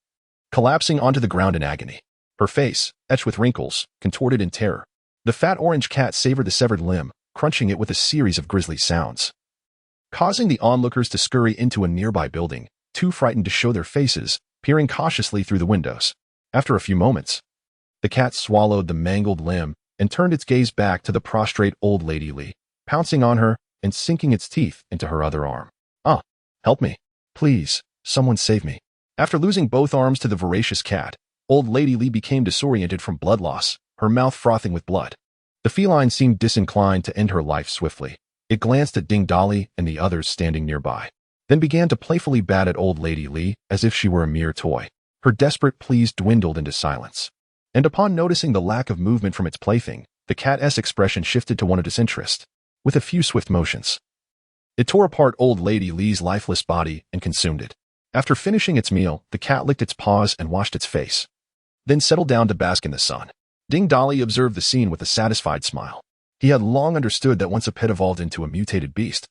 collapsing onto the ground in agony. Her face, etched with wrinkles, contorted in terror. The fat orange cat savored the severed limb, crunching it with a series of grisly sounds, causing the onlookers to scurry into a nearby building, too frightened to show their faces, peering cautiously through the windows. After a few moments, the cat swallowed the mangled limb and turned its gaze back to the prostrate old Lady Lee, pouncing on her and sinking its teeth into her other arm. Ah! Help me. Please, someone save me. After losing both arms to the voracious cat, old Lady Lee became disoriented from blood loss, her mouth frothing with blood. The feline seemed disinclined to end her life swiftly. It glanced at Ding Dolly and the others standing nearby, then began to playfully bat at old Lady Lee as if she were a mere toy. Her desperate pleas dwindled into silence. And upon noticing the lack of movement from its plaything, the cat's expression shifted to one of disinterest. With a few swift motions, it tore apart old Lady Lee's lifeless body and consumed it. After finishing its meal, the cat licked its paws and washed its face, then settled down to bask in the sun. Ding Dolly observed the scene with a satisfied smile. He had long understood that once a pet evolved into a mutated beast,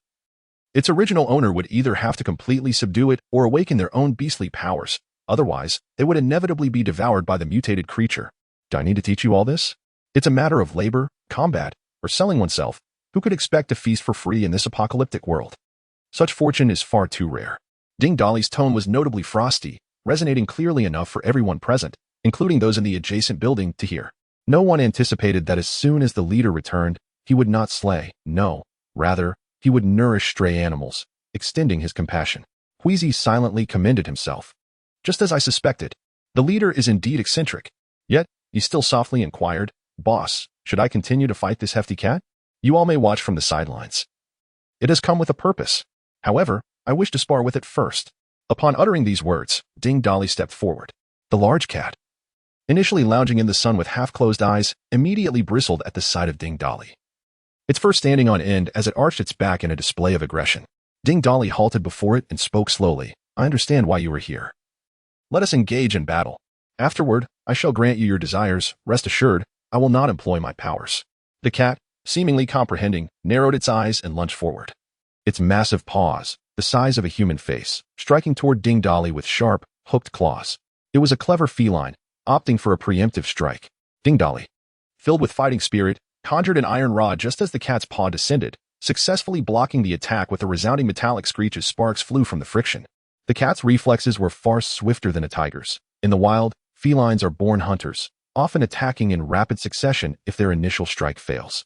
its original owner would either have to completely subdue it or awaken their own beastly powers. Otherwise, they would inevitably be devoured by the mutated creature. Do I need to teach you all this? It's a matter of labor, combat, or selling oneself. Who could expect to feast for free in this apocalyptic world? Such fortune is far too rare. Ding Dolly's tone was notably frosty, resonating clearly enough for everyone present, including those in the adjacent building, to hear. No one anticipated that as soon as the leader returned, he would not slay. No, rather, he would nourish stray animals, extending his compassion. Wheezy silently commended himself. Just as I suspected, the leader is indeed eccentric. Yet, he still softly inquired, "Boss, should I continue to fight this hefty cat? You all may watch from the sidelines. It has come with a purpose. However, I wish to spar with it first." Upon uttering these words, Ding Dolly stepped forward. The large cat, initially lounging in the sun with half-closed eyes, immediately bristled at the sight of Ding Dolly. Its fur standing on end as it arched its back in a display of aggression. Ding Dolly halted before it and spoke slowly. "I understand why you are here. Let us engage in battle. Afterward, I shall grant you your desires. Rest assured, I will not employ my powers." The cat, seemingly comprehending, narrowed its eyes and lunged forward. Its massive paws, the size of a human face, striking toward Ding Dolly with sharp, hooked claws. It was a clever feline, opting for a preemptive strike. Ding Dolly, filled with fighting spirit, conjured an iron rod just as the cat's paw descended, successfully blocking the attack with a resounding metallic screech as sparks flew from the friction. The cat's reflexes were far swifter than a tiger's. In the wild, felines are born hunters, often attacking in rapid succession if their initial strike fails.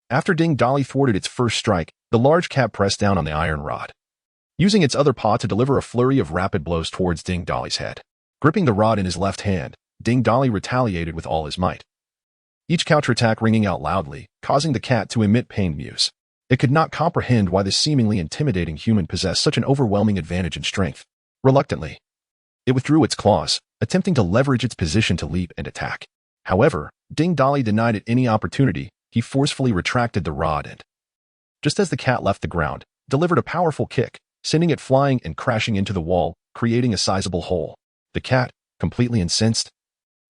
After Ding Dolly thwarted its first strike, the large cat pressed down on the iron rod, using its other paw to deliver a flurry of rapid blows towards Ding Dolly's head. Gripping the rod in his left hand, Ding Dolly retaliated with all his might, each counterattack ringing out loudly, causing the cat to emit pained mews. It could not comprehend why this seemingly intimidating human possessed such an overwhelming advantage in strength. Reluctantly, it withdrew its claws, attempting to leverage its position to leap and attack. However, Ding Dolly denied it any opportunity. He forcefully retracted the rod and, just as the cat left the ground, delivered a powerful kick, sending it flying and crashing into the wall, creating a sizable hole. The cat, completely incensed,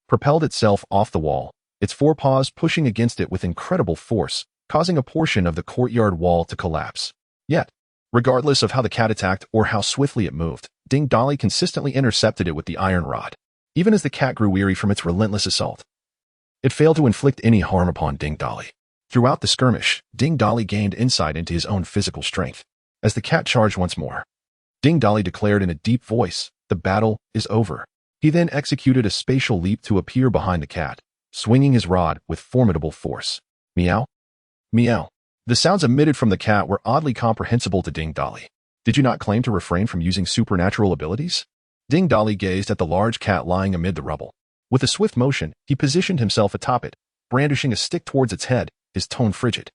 propelled itself off the wall, its forepaws pushing against it with incredible force, causing a portion of the courtyard wall to collapse. Yet, regardless of how the cat attacked or how swiftly it moved, Ding Dolly consistently intercepted it with the iron rod. Even as the cat grew weary from its relentless assault, it failed to inflict any harm upon Ding Dolly. Throughout the skirmish, Ding Dolly gained insight into his own physical strength. As the cat charged once more, Ding Dolly declared in a deep voice, "The battle is over." He then executed a spatial leap to appear behind the cat, swinging his rod with formidable force. Meow. Meow. The sounds emitted from the cat were oddly comprehensible to Ding Dolly. Did you not claim to refrain from using supernatural abilities? Ding Dolly gazed at the large cat lying amid the rubble. With a swift motion, he positioned himself atop it, brandishing a stick towards its head, his tone frigid.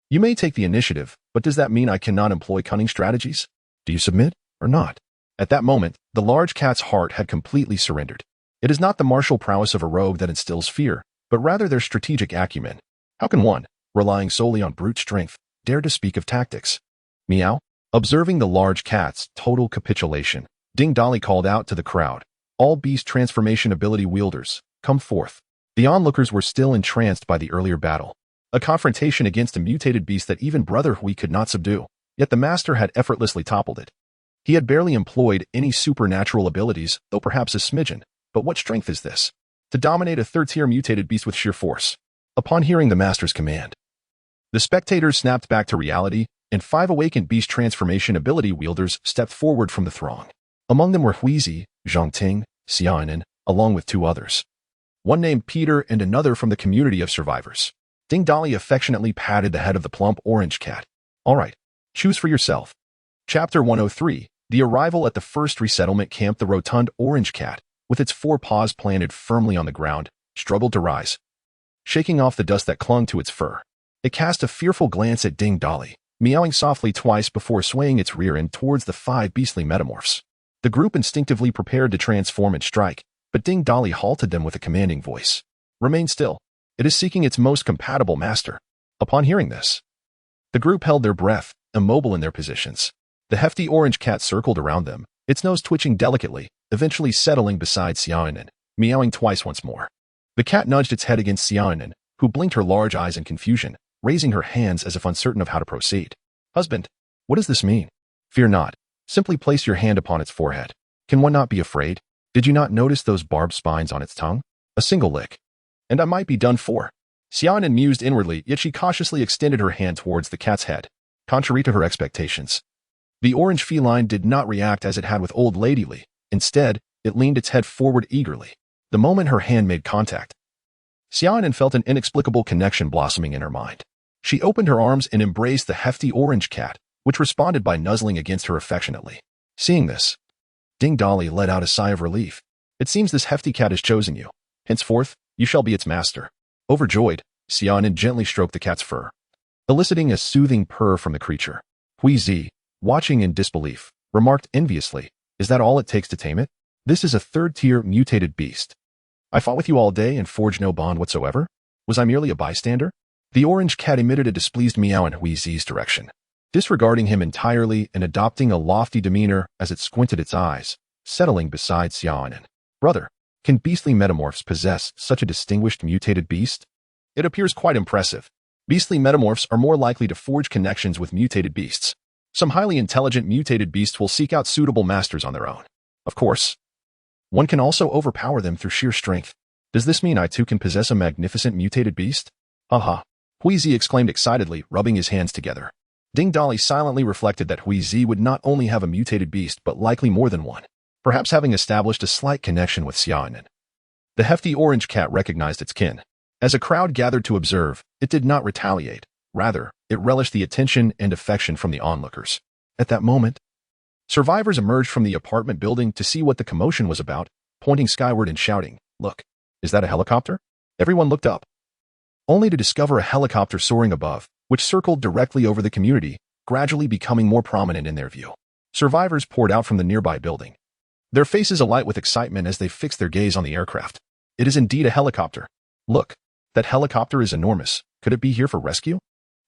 "You may take the initiative, but does that mean I cannot employ cunning strategies? Do you submit or not?" At that moment, the large cat's heart had completely surrendered. It is not the martial prowess of a rogue that instills fear, but rather their strategic acumen. How can one, relying solely on brute strength, dare to speak of tactics? Meow. Observing the large cat's total capitulation, Ding Dolly called out to the crowd, "All beast transformation ability wielders, come forth." The onlookers were still entranced by the earlier battle, a confrontation against a mutated beast that even Brother Hui could not subdue. yet the master had effortlessly toppled it. He had barely employed any supernatural abilities, though perhaps a smidgen, but what strength is this? To dominate a third-tier mutated beast with sheer force. Upon hearing the master's command, the spectators snapped back to reality, and 5 awakened beast transformation ability wielders stepped forward from the throng. Among them were Huizi, Zhongting, Xiaonan, along with 2 others. One named Peter and another from the community of survivors. Ding Dali affectionately patted the head of the plump orange cat. All right, choose for yourself. Chapter 103, The Arrival at the First Resettlement Camp. The rotund orange cat, with its 4 paws planted firmly on the ground, struggled to rise, shaking off the dust that clung to its fur. It cast a fearful glance at Ding Dali, meowing softly twice before swaying its rear end towards the 5 beastly metamorphs. The group instinctively prepared to transform and strike, but Ding Dali halted them with a commanding voice. Remain still. It is seeking its most compatible master. Upon hearing this, the group held their breath, immobile in their positions. The hefty orange cat circled around them, its nose twitching delicately, eventually settling beside Xiaonan, meowing twice once more. The cat nudged its head against Xiaonan, who blinked her large eyes in confusion, raising her hands as if uncertain of how to proceed. Husband, what does this mean? Fear not. Simply place your hand upon its forehead. Can one not be afraid? Did you not notice those barbed spines on its tongue? A single lick, and I might be done for. Xiaonan mused inwardly, yet she cautiously extended her hand towards the cat's head. Contrary to her expectations, the orange feline did not react as it had with Old Lady Li. Instead, it leaned its head forward eagerly. The moment her hand made contact, Xiaonan felt an inexplicable connection blossoming in her mind. She opened her arms and embraced the hefty orange cat, which responded by nuzzling against her affectionately. Seeing this, Ding Dali let out a sigh of relief. It seems this hefty cat has chosen you. Henceforth, you shall be its master. Overjoyed, Xiaonan gently stroked the cat's fur, eliciting a soothing purr from the creature. Huizi, watching in disbelief, remarked enviously, is that all it takes to tame it? This is a 3rd-tier mutated beast. I fought with you all day and forged no bond whatsoever? Was I merely a bystander? The orange cat emitted a displeased meow in Huizi's direction, disregarding him entirely and adopting a lofty demeanor as it squinted its eyes, settling beside Xiaonan. Brother, can beastly metamorphs possess such a distinguished mutated beast? It appears quite impressive. Beastly metamorphs are more likely to forge connections with mutated beasts. Some highly intelligent mutated beasts will seek out suitable masters on their own. Of course, one can also overpower them through sheer strength. Does this mean I too can possess a magnificent mutated beast? Haha. Huizi exclaimed excitedly, rubbing his hands together. Ding Dali silently reflected that Huizi would not only have a mutated beast but likely more than one, perhaps having established a slight connection with Xiaonan. The hefty orange cat recognized its kin. As a crowd gathered to observe, it did not retaliate. Rather, it relished the attention and affection from the onlookers. At that moment, survivors emerged from the apartment building to see what the commotion was about, pointing skyward and shouting, "Look, is that a helicopter?" Everyone looked up, only to discover a helicopter soaring above, which circled directly over the community, gradually becoming more prominent in their view. Survivors poured out from the nearby building, their faces alight with excitement as they fixed their gaze on the aircraft. It is indeed a helicopter. Look, that helicopter is enormous. Could it be here for rescue?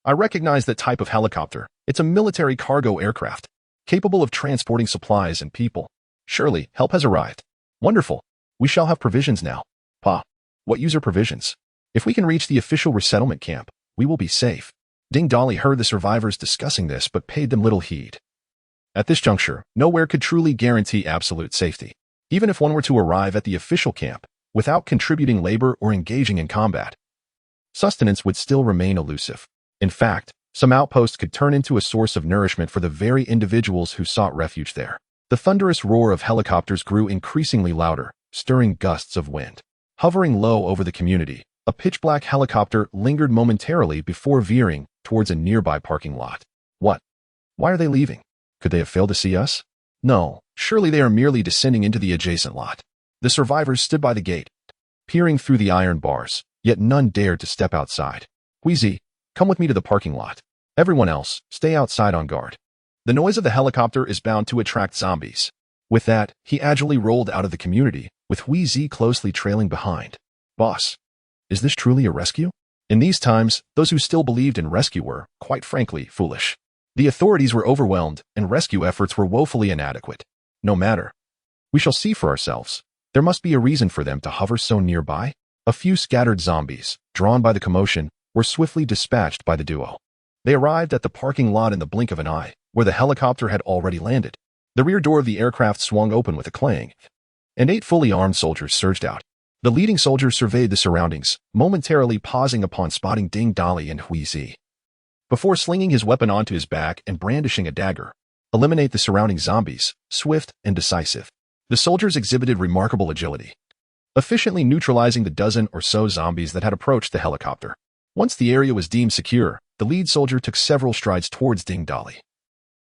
I recognize that type of helicopter. It's a military cargo aircraft, capable of transporting supplies and people. Surely, help has arrived. Wonderful. We shall have provisions now. Pa, what use are provisions? If we can reach the official resettlement camp, we will be safe. Ding Dali heard the survivors discussing this but paid them little heed. At this juncture, nowhere could truly guarantee absolute safety. Even if one were to arrive at the official camp, without contributing labor or engaging in combat, sustenance would still remain elusive. In fact, some outposts could turn into a source of nourishment for the very individuals who sought refuge there. The thunderous roar of helicopters grew increasingly louder, stirring gusts of wind. Hovering low over the community, a pitch-black helicopter lingered momentarily before veering towards a nearby parking lot. What? Why are they leaving? Could they have failed to see us? No, surely they are merely descending into the adjacent lot. The survivors stood by the gate, peering through the iron bars, yet none dared to step outside. Huizi, come with me to the parking lot. Everyone else, stay outside on guard. The noise of the helicopter is bound to attract zombies. With that, he agilely rolled out of the community, with Huizi closely trailing behind. Boss, is this truly a rescue? In these times, those who still believed in rescue were, quite frankly, foolish. The authorities were overwhelmed, and rescue efforts were woefully inadequate. No matter. We shall see for ourselves. There must be a reason for them to hover so nearby. A few scattered zombies, drawn by the commotion, were swiftly dispatched by the duo. They arrived at the parking lot in the blink of an eye, where the helicopter had already landed. The rear door of the aircraft swung open with a clang, and 8 fully armed soldiers surged out. The leading soldier surveyed the surroundings, momentarily pausing upon spotting Ding Dali and Hui Zi. Before slinging his weapon onto his back and brandishing a dagger, eliminate the surrounding zombies, swift and decisive. The soldiers exhibited remarkable agility, efficiently neutralizing the dozen or so zombies that had approached the helicopter. Once the area was deemed secure, the lead soldier took several strides towards Ding Dali.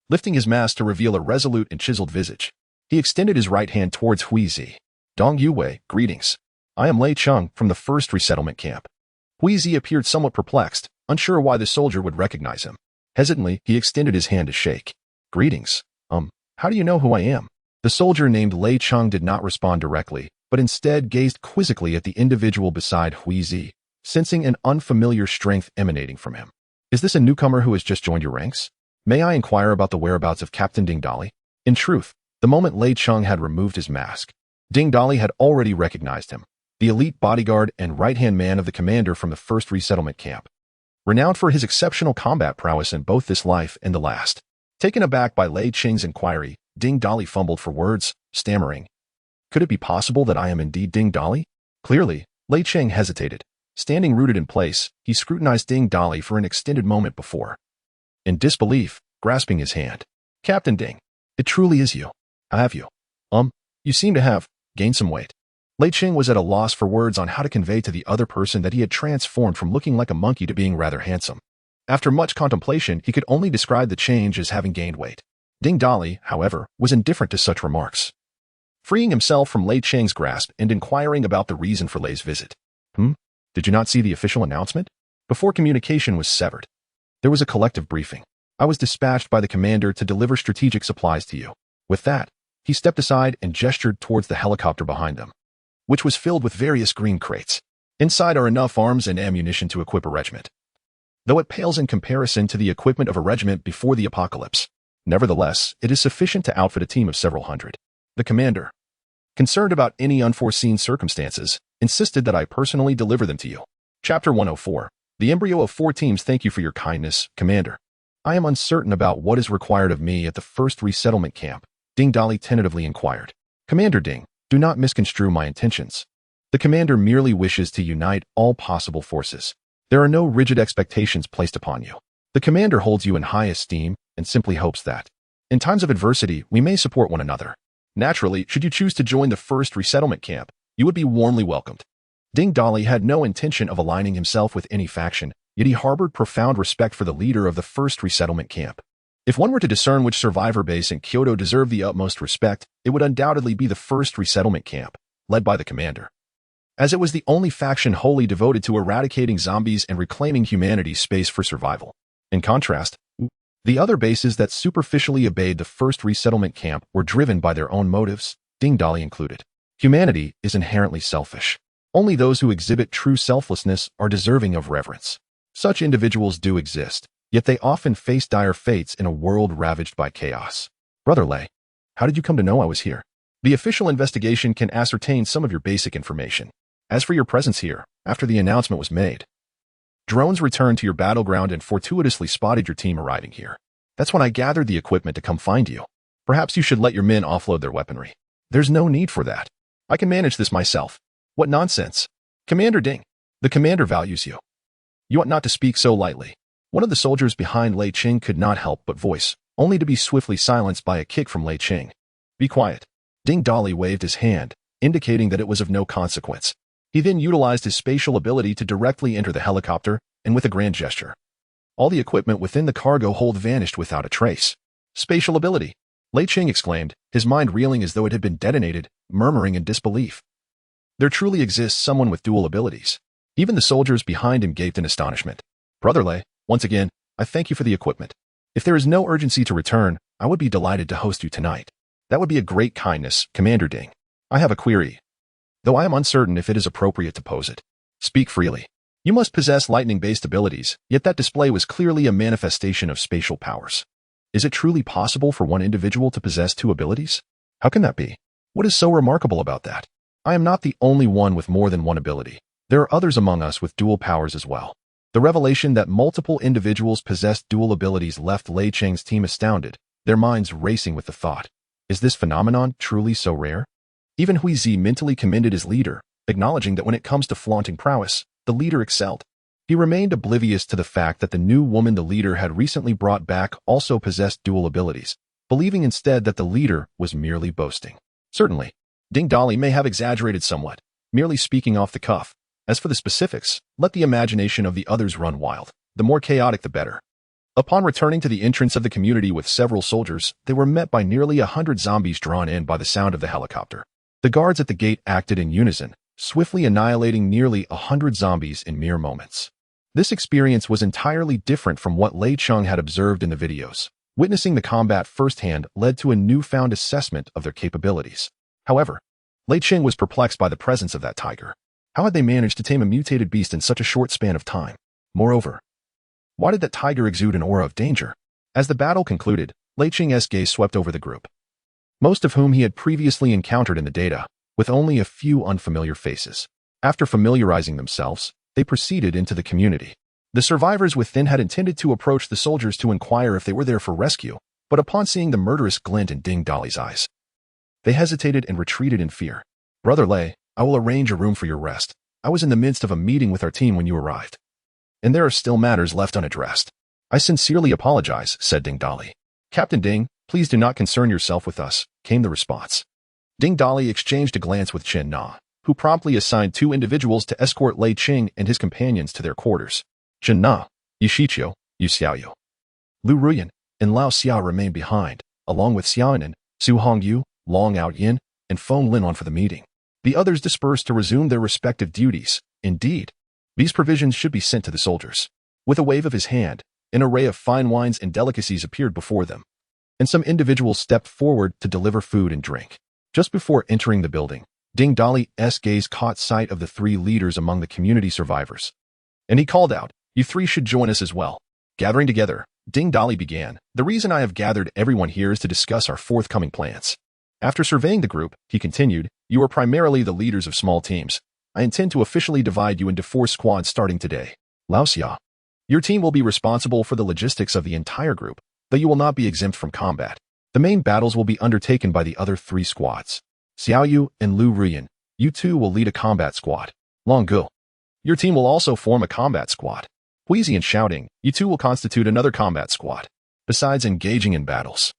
Lifting his mask to reveal a resolute and chiseled visage, he extended his right hand towards Hui Zi. Dong Yuwei, greetings. I am Lei Cheng from the first resettlement camp. Hui Zi appeared somewhat perplexed, unsure why the soldier would recognize him. Hesitantly, he extended his hand to shake. Greetings. How do you know who I am? The soldier named Lei Cheng did not respond directly, but instead gazed quizzically at the individual beside Hui Zi, sensing an unfamiliar strength emanating from him. Is this a newcomer who has just joined your ranks? May I inquire about the whereabouts of Captain Ding Dali? In truth, the moment Lei Cheng had removed his mask, Ding Dali had already recognized him, the elite bodyguard and right-hand man of the commander from the first resettlement camp, renowned for his exceptional combat prowess in both this life and the last. Taken aback by Lei Cheng's inquiry, Ding Dali fumbled for words, stammering, "Could it be possible that I am indeed Ding Dali?" Clearly, Lei Cheng hesitated. Standing rooted in place, he scrutinized Ding Dali for an extended moment before, in disbelief, grasping his hand. "Captain Ding, it truly is you. Have you? You seem to have gained some weight." Lei Cheng was at a loss for words on how to convey to the other person that he had transformed from looking like a monkey to being rather handsome. After much contemplation, he could only describe the change as having gained weight. Ding Dali, however, was indifferent to such remarks, freeing himself from Lei Cheng's grasp and inquiring about the reason for Lei's visit. Did you not see the official announcement? Before communication was severed, there was a collective briefing. I was dispatched by the commander to deliver strategic supplies to you. With that, he stepped aside and gestured towards the helicopter behind them, which was filled with various green crates. Inside are enough arms and ammunition to equip a regiment, though it pales in comparison to the equipment of a regiment before the apocalypse. Nevertheless, it is sufficient to outfit a team of several hundred. The commander, concerned about any unforeseen circumstances, insisted that I personally deliver them to you. Chapter 104. The embryo of 4 teams. Thank you for your kindness, Commander. I am uncertain about what is required of me at the first resettlement camp, Ding Dali tentatively inquired. Commander Ding, do not misconstrue my intentions. The commander merely wishes to unite all possible forces. There are no rigid expectations placed upon you. The commander holds you in high esteem and simply hopes that, in times of adversity, we may support one another. Naturally, should you choose to join the first resettlement camp, you would be warmly welcomed. Ding Dali had no intention of aligning himself with any faction, yet he harbored profound respect for the leader of the first resettlement camp. If one were to discern which survivor base in Kyoto deserved the utmost respect, it would undoubtedly be the first resettlement camp, led by the commander, as it was the only faction wholly devoted to eradicating zombies and reclaiming humanity's space for survival. In contrast, the other bases that superficially obeyed the first resettlement camp were driven by their own motives, Ding Dali included. Humanity is inherently selfish. Only those who exhibit true selflessness are deserving of reverence. Such individuals do exist, yet they often face dire fates in a world ravaged by chaos. Brother Lei, how did you come to know I was here? The official investigation can ascertain some of your basic information. As for your presence here, after the announcement was made, drones returned to your battleground and fortuitously spotted your team arriving here. That's when I gathered the equipment to come find you. Perhaps you should let your men offload their weaponry. There's no need for that. I can manage this myself. What nonsense. Commander Ding, the commander values you. You ought not to speak so lightly. One of the soldiers behind Lei Cheng could not help but voice, only to be swiftly silenced by a kick from Lei Cheng. Be quiet. Ding Dali waved his hand, indicating that it was of no consequence. He then utilized his spatial ability to directly enter the helicopter, and with a grand gesture, all the equipment within the cargo hold vanished without a trace. Spatial ability, Lei Cheng exclaimed, his mind reeling as though it had been detonated, murmuring in disbelief. There truly exists someone with dual abilities. Even the soldiers behind him gaped in astonishment. Brother Lei, once again, I thank you for the equipment. If there is no urgency to return, I would be delighted to host you tonight. That would be a great kindness, Commander Ding. I have a query, though I am uncertain if it is appropriate to pose it. Speak freely. You must possess lightning-based abilities, yet that display was clearly a manifestation of spatial powers. Is it truly possible for one individual to possess 2 abilities? How can that be? What is so remarkable about that? I am not the only one with more than one ability. There are others among us with dual powers as well. The The revelation that multiple individuals possessed dual abilities left Lei Cheng's team astounded, their minds racing with the thought, is this phenomenon truly so rare? Even Hui Zi mentally commended his leader, acknowledging that when it comes to flaunting prowess, the leader excelled. He remained oblivious to the fact that the new woman the leader had recently brought back also possessed dual abilities, believing instead that the leader was merely boasting. Certainly, Ding Dali may have exaggerated somewhat, merely speaking off the cuff. As for the specifics, let the imagination of the others run wild. The more chaotic, the better. Upon returning to the entrance of the community with several soldiers, they were met by nearly 100 zombies drawn in by the sound of the helicopter. The guards at the gate acted in unison, swiftly annihilating nearly 100 zombies in mere moments. This experience was entirely different from what Lei Cheng had observed in the videos. Witnessing the combat firsthand led to a newfound assessment of their capabilities. However, Lei Cheng was perplexed by the presence of that tiger. How had they managed to tame a mutated beast in such a short span of time? Moreover, why did that tiger exude an aura of danger? As the battle concluded, Lei Cheng's gaze swept over the group, most of whom he had previously encountered in the data, with only a few unfamiliar faces. After familiarizing themselves, they proceeded into the community. The survivors within had intended to approach the soldiers to inquire if they were there for rescue, but upon seeing the murderous glint in Ding Dali's eyes, they hesitated and retreated in fear. Brother Lei, I will arrange a room for your rest. I was in the midst of a meeting with our team when you arrived, and there are still matters left unaddressed. I sincerely apologize, said Ding Dali. Captain Ding, please do not concern yourself with us, came the response. Ding Dali exchanged a glance with Chen Na, who promptly assigned 2 individuals to escort Lei Cheng and his companions to their quarters. Chen Na, Yu Shiqiu, Yu Xiaoyu, Lu Ruyan, and Lao Xia remained behind, along with Xiaonan, Su Hongyu, Long Outyin, and Feng Lin on for the meeting. The others dispersed to resume their respective duties. Indeed, these provisions should be sent to the soldiers. With a wave of his hand, an array of fine wines and delicacies appeared before them, and some individuals stepped forward to deliver food and drink. Just before entering the building, Ding Dali's gaze caught sight of the 3 leaders among the community survivors, and he called out, "You 3 should join us as well." Gathering together, Ding Dali began, "The reason I have gathered everyone here is to discuss our forthcoming plans." After surveying the group, he continued, "You are primarily the leaders of small teams. I intend to officially divide you into 4 squads starting today. Lao Xia, your team will be responsible for the logistics of the entire group, though you will not be exempt from combat. The main battles will be undertaken by the other 3 squads. Xiaoyu and Lu Ruyan, you 2 will lead a combat squad. Long Gu, your team will also form a combat squad. Wheezy and Shouting, you 2 will constitute another combat squad, besides engaging in battles.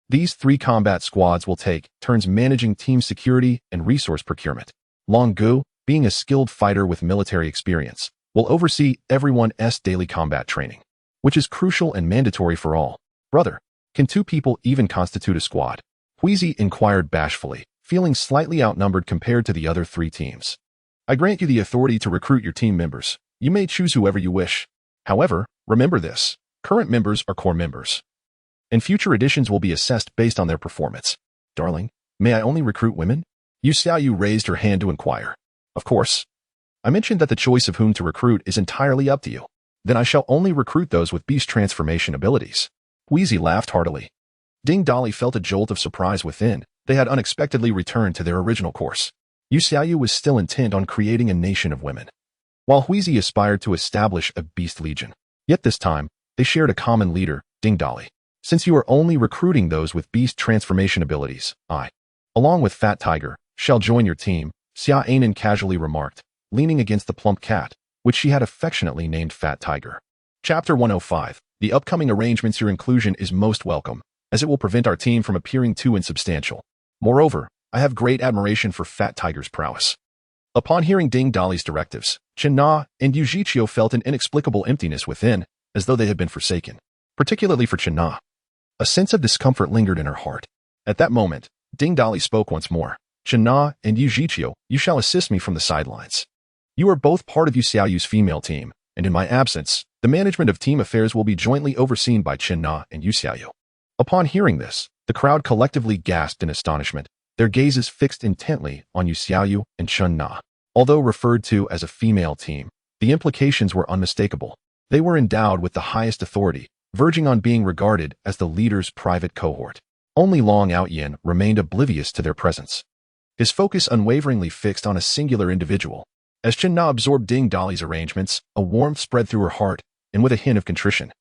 These 3 combat squads will take turns managing team security and resource procurement. Long Gu, being a skilled fighter with military experience, will oversee everyone's daily combat training, which is crucial and mandatory for all. Brother, can 2 people even constitute a squad? Wheezy inquired bashfully, feeling slightly outnumbered compared to the other 3 teams. I grant you the authority to recruit your team members. You may choose whoever you wish. However, remember this, current members are core members, and future additions will be assessed based on their performance. Darling, may I only recruit women? Yu Xiaoyu raised her hand to inquire. Of course. I mentioned that the choice of whom to recruit is entirely up to you. Then I shall only recruit those with beast transformation abilities. Wheezy laughed heartily. Ding Dali felt a jolt of surprise within. They had unexpectedly returned to their original course. Yu Xiaoyu was still intent on creating a nation of women, while Wheezy aspired to establish a beast legion. Yet this time, they shared a common leader, Ding Dali. Since you are only recruiting those with beast transformation abilities, I, along with Fat Tiger, shall join your team, Xia Anan casually remarked, leaning against the plump cat, which she had affectionately named Fat Tiger. Chapter 105. The upcoming arrangements. Your inclusion is most welcome, as it will prevent our team from appearing too insubstantial. Moreover, I have great admiration for Fat Tiger's prowess. Upon hearing Ding Dali's directives, Chen Na and Yu Jiqiu felt an inexplicable emptiness within, as though they had been forsaken. Particularly for Chen Na, a sense of discomfort lingered in her heart. At that moment, Ding Dali spoke once more. Chen Na and Yu Jiqiu, you shall assist me from the sidelines. You are both part of Yu Xiaoyu's female team, and in my absence, the management of team affairs will be jointly overseen by Chen Na and Yu Xiaoyu. Upon hearing this, the crowd collectively gasped in astonishment, their gazes fixed intently on Yu Xiaoyu and Chen Na. Although referred to as a female team, the implications were unmistakable. They were endowed with the highest authority, verging on being regarded as the leader's private cohort. Only Long Outyin remained oblivious to their presence, his focus unwaveringly fixed on a singular individual. As Chen Na absorbed Ding Dali's arrangements, a warmth spread through her heart, and with a hint of contrition,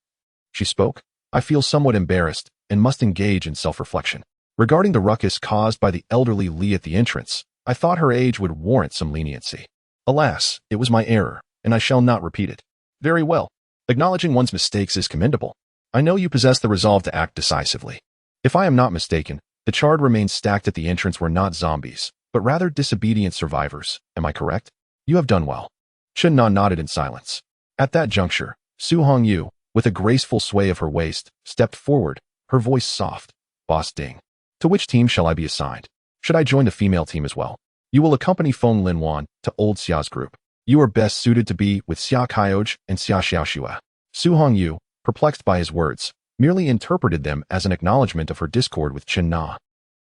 she spoke, "I feel somewhat embarrassed and must engage in self-reflection. Regarding the ruckus caused by the elderly Li at the entrance, I thought her age would warrant some leniency. Alas, it was my error, and I shall not repeat it. Very well. Acknowledging one's mistakes is commendable. I know you possess the resolve to act decisively. If I am not mistaken, the charred remains stacked at the entrance were not zombies, but rather disobedient survivors. Am I correct? You have done well." Chen Na nodded in silence. At that juncture, Su Hongyu, with a graceful sway of her waist, stepped forward, her voice soft. "Boss Ding. To which team shall I be assigned? Should I join the female team as well? You will accompany Feng Linwan to old Xia's group. You are best suited to be with Xia Kaiyoj and Xia Xiaoxua." Su Hongyu, perplexed by his words, merely interpreted them as an acknowledgement of her discord with Chen Na.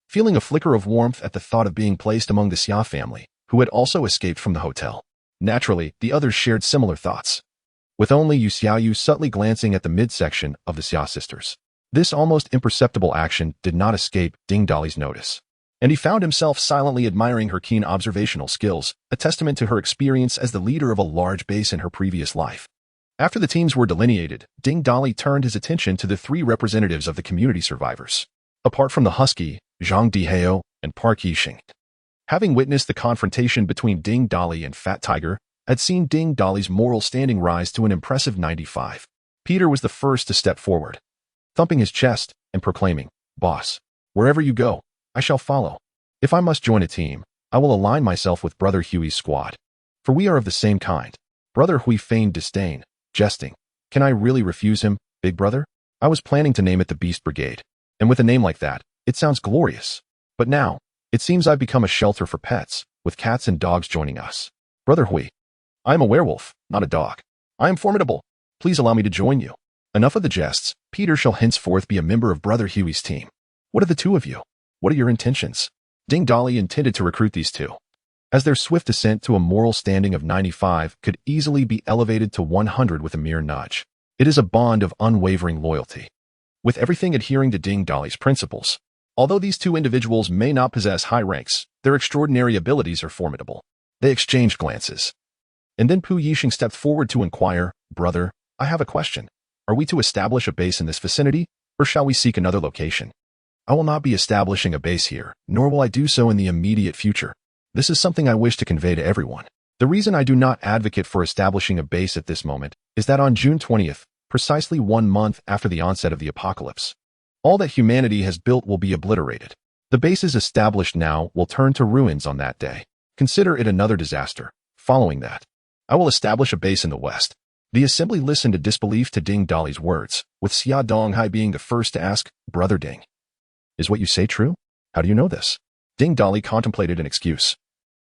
Feeling a flicker of warmth at the thought of being placed among the Xia family, who had also escaped from the hotel. Naturally, the others shared similar thoughts, with only Yu Xiaoyu subtly glancing at the midsection of the Xia sisters. This almost imperceptible action did not escape Ding Dali's notice, and he found himself silently admiring her keen observational skills, a testament to her experience as the leader of a large base in her previous life. After the teams were delineated, Ding Dali turned his attention to the three representatives of the community survivors. Apart from the Husky, Zhang Dihao, and Park Yixing. Having witnessed the confrontation between Ding Dali and Fat Tiger, had seen Ding Dali's moral standing rise to an impressive 95. Peter was the first to step forward, thumping his chest and proclaiming, "Boss, wherever you go, I shall follow. If I must join a team, I will align myself with Brother Huey's squad. For we are of the same kind." Brother Hui feigned disdain, jesting, "Can I really refuse him, big brother? I was planning to name it the Beast Brigade. And with a name like that, it sounds glorious. But now, it seems I've become a shelter for pets, with cats and dogs joining us. Brother Hui, I am a werewolf, not a dog. I am formidable. Please allow me to join you." Enough of the jests. Peter shall henceforth be a member of Brother Huey's team. What are the two of you? What are your intentions? Ding Dali intended to recruit these two, as their swift ascent to a moral standing of 95 could easily be elevated to 100 with a mere nudge. It is a bond of unwavering loyalty, with everything adhering to Ding Dali's principles. Although these two individuals may not possess high ranks, their extraordinary abilities are formidable. They exchanged glances. And then Pu Yixing stepped forward to inquire, "Brother, I have a question. Are we to establish a base in this vicinity, or shall we seek another location?" "I will not be establishing a base here, nor will I do so in the immediate future. This is something I wish to convey to everyone. The reason I do not advocate for establishing a base at this moment is that on June 20th, precisely 1 month after the onset of the apocalypse, all that humanity has built will be obliterated. The bases established now will turn to ruins on that day. Consider it another disaster. Following that, I will establish a base in the west." The assembly listened in disbelief to Ding Dali's words, with Xia Donghai being the first to ask, "Brother Ding, is what you say true? How do you know this?" Ding Dali contemplated an excuse.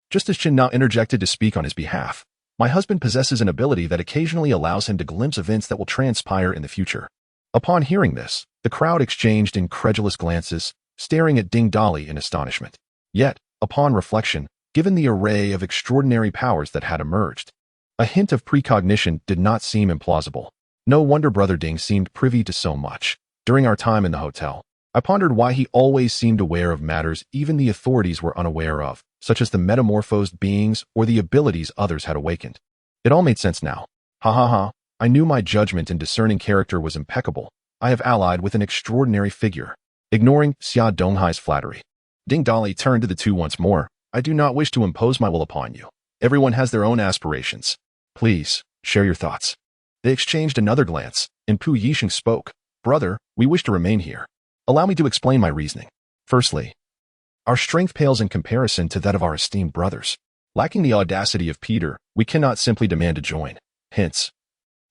Just as Chen now interjected to speak on his behalf, "My husband possesses an ability that occasionally allows him to glimpse events that will transpire in the future." Upon hearing this, the crowd exchanged incredulous glances, staring at Ding Dali in astonishment. Yet, upon reflection, given the array of extraordinary powers that had emerged, a hint of precognition did not seem implausible. No wonder Brother Ding seemed privy to so much. During our time in the hotel, I pondered why he always seemed aware of matters even the authorities were unaware of, such as the metamorphosed beings or the abilities others had awakened. It all made sense now. Ha ha ha. I knew my judgment and discerning character was impeccable. I have allied with an extraordinary figure. Ignoring Xia Donghai's flattery, Ding Dali turned to the two once more. "I do not wish to impose my will upon you. Everyone has their own aspirations. Please, share your thoughts." They exchanged another glance, and Pu Yixing spoke, "Brother, we wish to remain here. Allow me to explain my reasoning. Firstly, our strength pales in comparison to that of our esteemed brothers. Lacking the audacity of Peter, we cannot simply demand to join. Hence,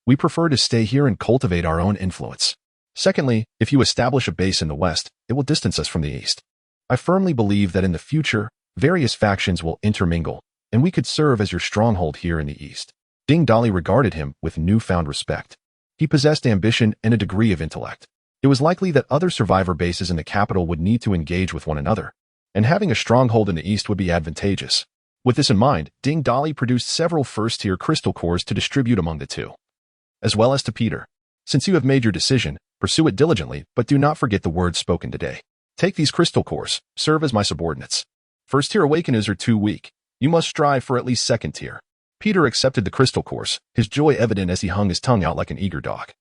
we prefer to stay here and cultivate our own influence. Secondly, if you establish a base in the west, it will distance us from the east. I firmly believe that in the future, various factions will intermingle, and we could serve as your stronghold here in the east." Ding Dali regarded him with newfound respect. He possessed ambition and a degree of intellect. It was likely that other survivor bases in the capital would need to engage with one another, and having a stronghold in the east would be advantageous. With this in mind, Ding Dali produced several first-tier crystal cores to distribute among the two, as well as to Peter. "Since you have made your decision, pursue it diligently, but do not forget the words spoken today. Take these crystal cores, serve as my subordinates. First-tier awakeners are too weak. You must strive for at least second tier. Peter accepted the crystal course, his joy evident as he hung his tongue out like an eager dog.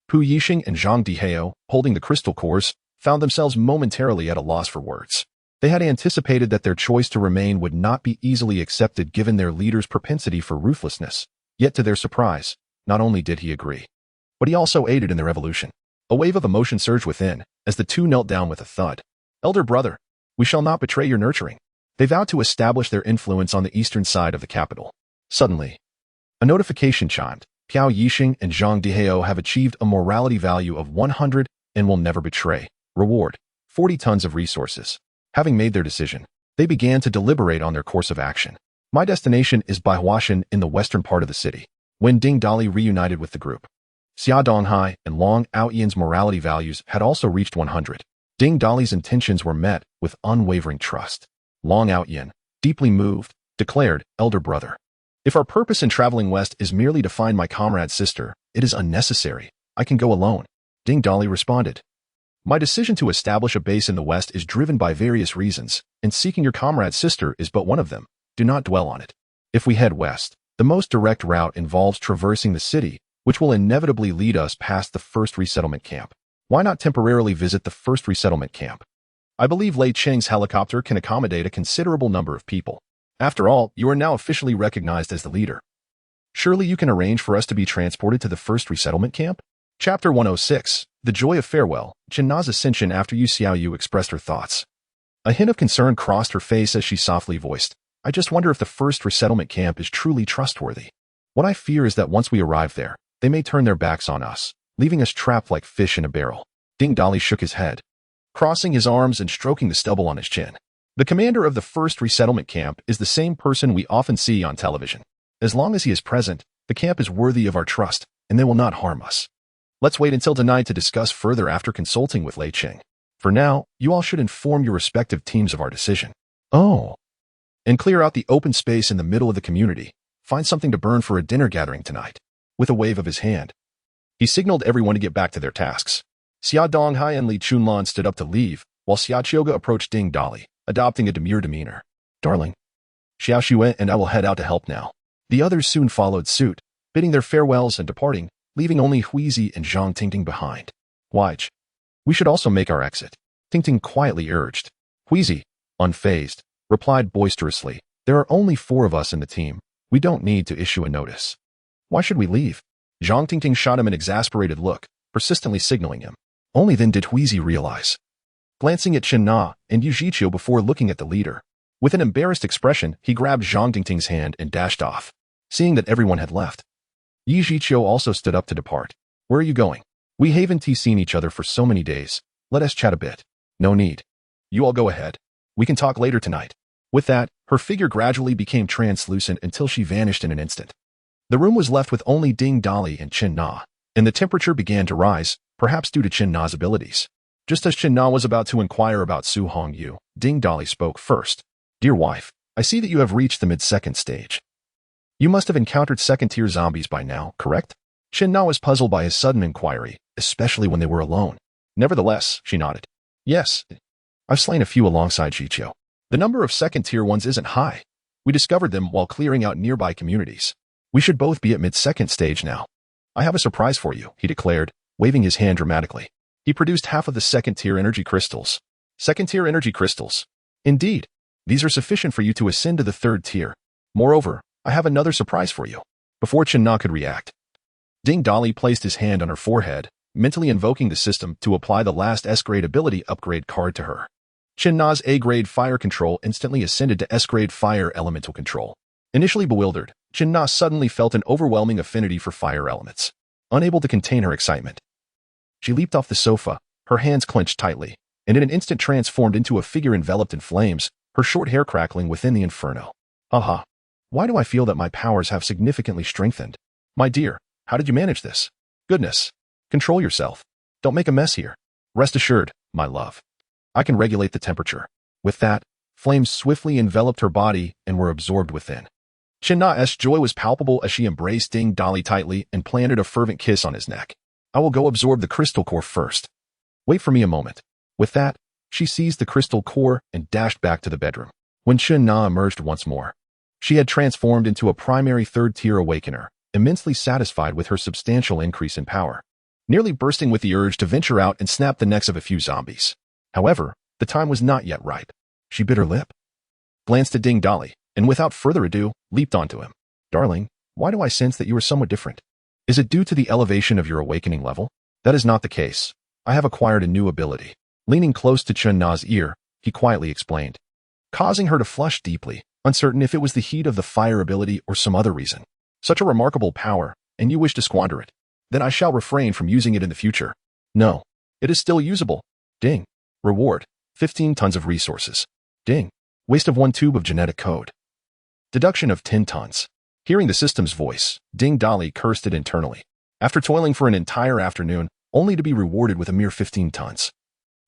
Pu Yixing and Zhang Dihao, holding the crystal course, found themselves momentarily at a loss for words. They had anticipated that their choice to remain would not be easily accepted given their leader's propensity for ruthlessness. Yet to their surprise, not only did he agree, but he also aided in their evolution. A wave of emotion surged within, as the two knelt down with a thud. Elder brother, we shall not betray your nurturing. They vowed to establish their influence on the eastern side of the capital. Suddenly, a notification chimed. Pu Yixing and Zhang Dihao have achieved a morality value of 100 and will never betray. Reward, 40 tons of resources. Having made their decision, they began to deliberate on their course of action. My destination is Baihuashan in the western part of the city. When Ding Dali reunited with the group, Xia Donghai and Long Aoyan's morality values had also reached 100. Ding Dali's intentions were met with unwavering trust. Long Aoyan, deeply moved, declared, Elder brother, if our purpose in traveling west is merely to find my comrade's sister, it is unnecessary. I can go alone. Ding Dali responded. My decision to establish a base in the west is driven by various reasons, and seeking your comrade's sister is but one of them. Do not dwell on it. If we head west, the most direct route involves traversing the city, which will inevitably lead us past the first resettlement camp. Why not temporarily visit the first resettlement camp? I believe Lei Cheng's helicopter can accommodate a considerable number of people. After all, you are now officially recognized as the leader. Surely you can arrange for us to be transported to the first resettlement camp? Chapter 106, The Joy of Farewell, Chen Na's ascension after Yu Xiaoyu expressed her thoughts. A hint of concern crossed her face as she softly voiced, I just wonder if the first resettlement camp is truly trustworthy. What I fear is that once we arrive there, they may turn their backs on us, leaving us trapped like fish in a barrel. Ding Dali shook his head, crossing his arms and stroking the stubble on his chin. The commander of the first resettlement camp is the same person we often see on television. As long as he is present, the camp is worthy of our trust, and they will not harm us. Let's wait until tonight to discuss further after consulting with Lei Cheng. For now, you all should inform your respective teams of our decision. Oh. And clear out the open space in the middle of the community. Find something to burn for a dinner gathering tonight. With a wave of his hand, he signaled everyone to get back to their tasks. Xia Donghai and Li Chunlan stood up to leave, while Xia Chioga approached Ding Dali, adopting a demure demeanor. Darling, Xiao Xue and I will head out to help now. The others soon followed suit, bidding their farewells and departing, leaving only Huizi and Zhang Tingting behind. Weich, we should also make our exit, Tingting quietly urged. Huizi, unfazed, replied boisterously, there are only 4 of us in the team. We don't need to issue a notice. Why should we leave? Zhang Tingting shot him an exasperated look, persistently signaling him. Only then did Huizi realize. Glancing at Chen Na and Yu Zhiqiu before looking at the leader, with an embarrassed expression, he grabbed Zhang Tingting's hand and dashed off. Seeing that everyone had left, Yu Zhiqiu also stood up to depart. Where are you going? We haven't seen each other for so many days. Let us chat a bit. No need. You all go ahead. We can talk later tonight. With that, her figure gradually became translucent until she vanished in an instant. The room was left with only Ding Dali and Chen Na, and the temperature began to rise, perhaps due to Chen Na's abilities. Just as Chen Na was about to inquire about Su Hongyu, Ding Dali spoke first. Dear wife, I see that you have reached the mid-second stage. You must have encountered second-tier zombies by now, correct? Chen Na was puzzled by his sudden inquiry, especially when they were alone. Nevertheless, she nodded. Yes, I've slain a few alongside Zhiqiu. The number of second-tier ones isn't high. We discovered them while clearing out nearby communities. We should both be at mid-second stage now. I have a surprise for you, he declared, waving his hand dramatically. He produced half of the second-tier energy crystals. Second-tier energy crystals. Indeed, these are sufficient for you to ascend to the 3rd tier. Moreover, I have another surprise for you. Before Chen Na could react, Ding Dali placed his hand on her forehead, mentally invoking the system to apply the last S-grade ability upgrade card to her. Chen Na's A-grade fire control instantly ascended to S-grade fire elemental control. Initially bewildered, Chen Na suddenly felt an overwhelming affinity for fire elements. Unable to contain her excitement, she leaped off the sofa, her hands clenched tightly, and in an instant transformed into a figure enveloped in flames, her short hair crackling within the inferno. Aha! Why do I feel that my powers have significantly strengthened? My dear, how did you manage this? Goodness. Control yourself. Don't make a mess here. Rest assured, my love. I can regulate the temperature. With that, flames swiftly enveloped her body and were absorbed within. Chen Na's joy was palpable as she embraced Ding Dali tightly and planted a fervent kiss on his neck. I will go absorb the crystal core first. Wait for me a moment. With that, she seized the crystal core and dashed back to the bedroom. When Chen Na emerged once more, She had transformed into a primary third-tier awakener, immensely satisfied with her substantial increase in power, nearly bursting with the urge to venture out and snap the necks of a few zombies. However, the time was not yet right. She bit her lip, glanced at Ding Dolly, and without further ado, leaped onto him. Darling, why do I sense that you are somewhat different? Is it due to the elevation of your awakening level? That is not the case. I have acquired a new ability. Leaning close to Chun Na's ear, he quietly explained, causing her to flush deeply, uncertain if it was the heat of the fire ability or some other reason. Such a remarkable power, and you wish to squander it. Then I shall refrain from using it in the future. No, it is still usable. Ding. Reward, 15 tons of resources. Ding. Waste of 1 tube of genetic code. Deduction of 10 tons. Hearing the system's voice, Ding Dolly cursed it internally. After toiling for an entire afternoon, only to be rewarded with a mere 15 tons.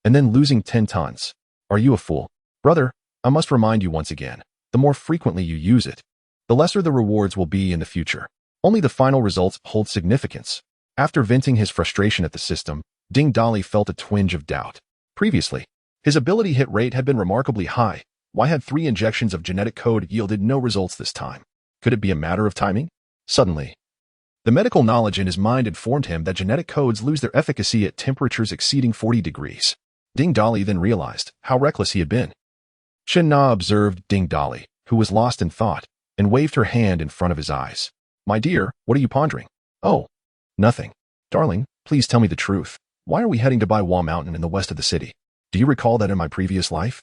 And then losing 10 tons. Are you a fool? Brother, I must remind you once again, the more frequently you use it, the lesser the rewards will be in the future. Only the final results hold significance. After venting his frustration at the system, Ding Dolly felt a twinge of doubt. Previously, his ability hit rate had been remarkably high. Why had 3 injections of genetic code yielded no results this time? Could it be a matter of timing? Suddenly, the medical knowledge in his mind informed him that genetic codes lose their efficacy at temperatures exceeding 40 degrees. Ding Dolly then realized how reckless he had been. Chun Na observed Ding Dolly, who was lost in thought, and waved her hand in front of his eyes. My dear, what are you pondering? Oh, nothing. Darling, please tell me the truth. Why are we heading to Baiwa Mountain in the west of the city? Do you recall that in my previous life,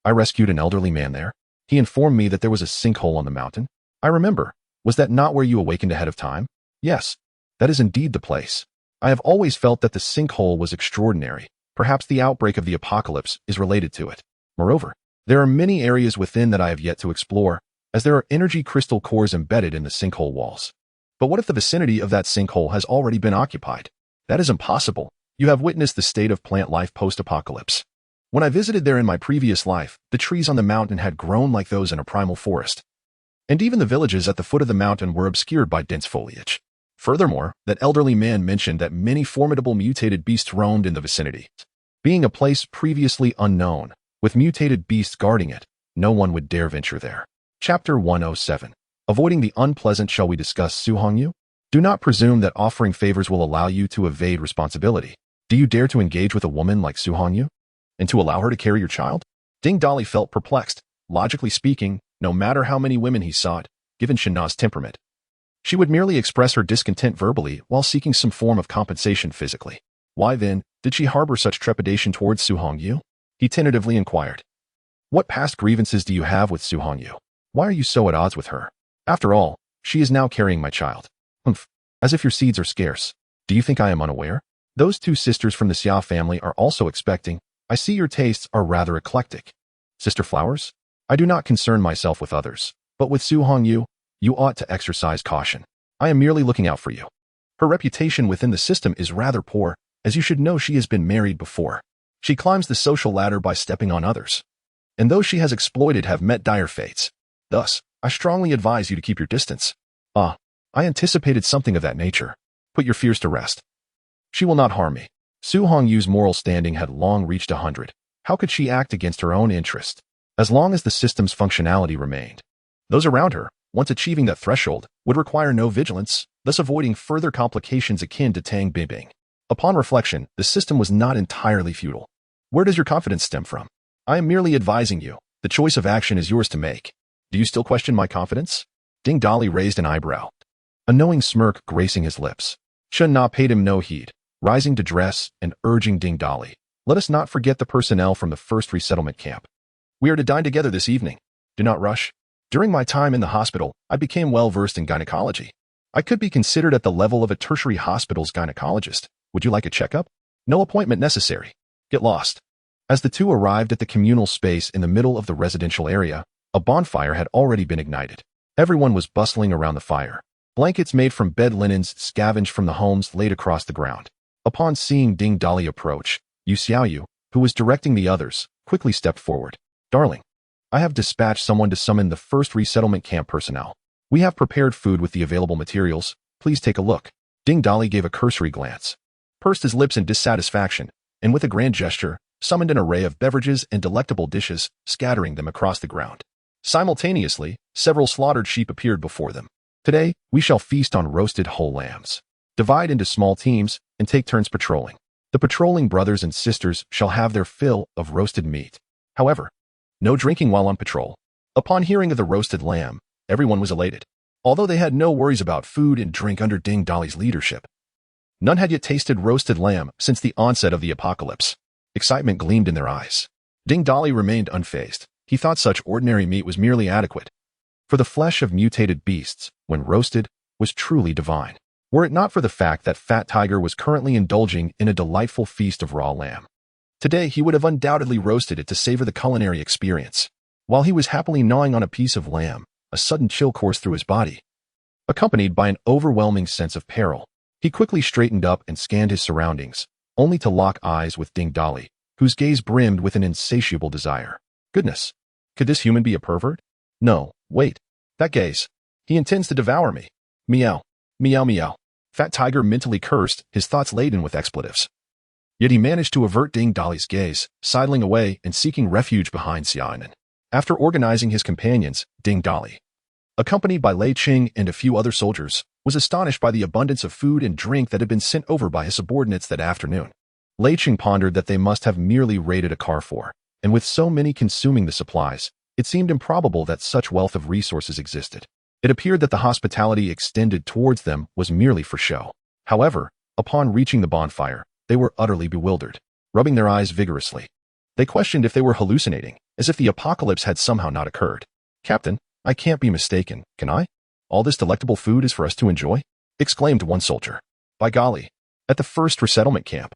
I rescued an elderly man there? He informed me that there was a sinkhole on the mountain. I remember. Was that not where you awakened ahead of time? Yes, that is indeed the place. I have always felt that the sinkhole was extraordinary. Perhaps the outbreak of the apocalypse is related to it. Moreover, there are many areas within that I have yet to explore, as there are energy crystal cores embedded in the sinkhole walls. But what if the vicinity of that sinkhole has already been occupied? That is impossible. You have witnessed the state of plant life post-apocalypse. When I visited there in my previous life, the trees on the mountain had grown like those in a primal forest. And even the villages at the foot of the mountain were obscured by dense foliage. Furthermore, that elderly man mentioned that many formidable mutated beasts roamed in the vicinity. Being a place previously unknown, with mutated beasts guarding it, no one would dare venture there. Chapter 107. Avoiding the unpleasant. Shall we discuss Su Hongyu? Do not presume that offering favors will allow you to evade responsibility. Do you dare to engage with a woman like Su Hongyu? And to allow her to carry your child? Ding Dolly felt perplexed. Logically speaking, no matter how many women he sought, given Chun Na's temperament, she would merely express her discontent verbally while seeking some form of compensation physically. Why then did she harbor such trepidation towards Su Hongyu? He tentatively inquired. What past grievances do you have with Su Hongyu? Why are you so at odds with her? After all, she is now carrying my child. Humph, as if your seeds are scarce. Do you think I am unaware? Those 2 sisters from the Xia family are also expecting. I see your tastes are rather eclectic. Sister Flowers? I do not concern myself with others, but with Su Hongyu, you ought to exercise caution. I am merely looking out for you. Her reputation within the system is rather poor, as you should know she has been married before. She climbs the social ladder by stepping on others. And those she has exploited have met dire fates. Thus, I strongly advise you to keep your distance. Ah, I anticipated something of that nature. Put your fears to rest. She will not harm me. Su Hongyu's moral standing had long reached 100. How could she act against her own interest? As long as the system's functionality remained, those around her, once achieving that threshold, would require no vigilance, thus avoiding further complications akin to Tang Bingbing. Upon reflection, the system was not entirely futile. Where does your confidence stem from? I am merely advising you. The choice of action is yours to make. Do you still question my confidence? Ding Dolly raised an eyebrow, a knowing smirk gracing his lips. Chun Na paid him no heed, rising to dress and urging Ding Dolly. Let us not forget the personnel from the first resettlement camp. We are to dine together this evening. Do not rush. During my time in the hospital, I became well versed in gynecology. I could be considered at the level of a tertiary hospital's gynecologist. Would you like a checkup? No appointment necessary. Get lost. As the 2 arrived at the communal space in the middle of the residential area, a bonfire had already been ignited. Everyone was bustling around the fire. Blankets made from bed linens scavenged from the homes laid across the ground. Upon seeing Ding Dolly approach, Yu Xiaoyu, who was directing the others, quickly stepped forward. Darling, I have dispatched someone to summon the first resettlement camp personnel. We have prepared food with the available materials. Please take a look. Ding Dolly gave a cursory glance, pursed his lips in dissatisfaction, and with a grand gesture, summoned an array of beverages and delectable dishes, scattering them across the ground. Simultaneously, several slaughtered sheep appeared before them. Today, we shall feast on roasted whole lambs. Divide into small teams and take turns patrolling. The patrolling brothers and sisters shall have their fill of roasted meat. However, no drinking while on patrol. Upon hearing of the roasted lamb, everyone was elated. Although they had no worries about food and drink under Ding Dali's leadership, none had yet tasted roasted lamb since the onset of the apocalypse. Excitement gleamed in their eyes. Ding Dali remained unfazed. He thought such ordinary meat was merely adequate. For the flesh of mutated beasts, when roasted, was truly divine. Were it not for the fact that Fat Tiger was currently indulging in a delightful feast of raw lamb. Today, he would have undoubtedly roasted it to savor the culinary experience. While he was happily gnawing on a piece of lamb, a sudden chill coursed through his body. Accompanied by an overwhelming sense of peril, he quickly straightened up and scanned his surroundings, only to lock eyes with Ding Dali, whose gaze brimmed with an insatiable desire. Goodness, could this human be a pervert? No, wait. That gaze. He intends to devour me. Meow. Meow meow. Fat Tiger mentally cursed, his thoughts laden with expletives. Yet he managed to avert Ding Dali's gaze, sidling away and seeking refuge behind Xiaonan. After organizing his companions, Ding Dali, accompanied by Lei Qing and a few other soldiers, was astonished by the abundance of food and drink that had been sent over by his subordinates that afternoon. Lei Qing pondered that they must have merely raided a Carrefour, and with so many consuming the supplies, it seemed improbable that such wealth of resources existed. It appeared that the hospitality extended towards them was merely for show. However, upon reaching the bonfire, they were utterly bewildered, rubbing their eyes vigorously. They questioned if they were hallucinating, as if the apocalypse had somehow not occurred. Captain, I can't be mistaken, can I? All this delectable food is for us to enjoy? Exclaimed one soldier. By golly, at the first resettlement camp.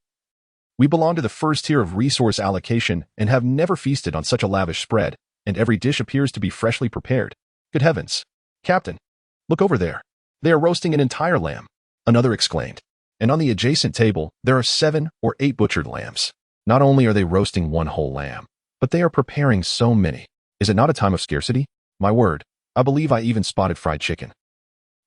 We belong to the first tier of resource allocation and have never feasted on such a lavish spread, and every dish appears to be freshly prepared. Good heavens. Captain, look over there. They are roasting an entire lamb. Another exclaimed. And on the adjacent table, there are 7 or 8 butchered lambs. Not only are they roasting one whole lamb, but they are preparing so many. Is it not a time of scarcity? My word, I believe I even spotted fried chicken.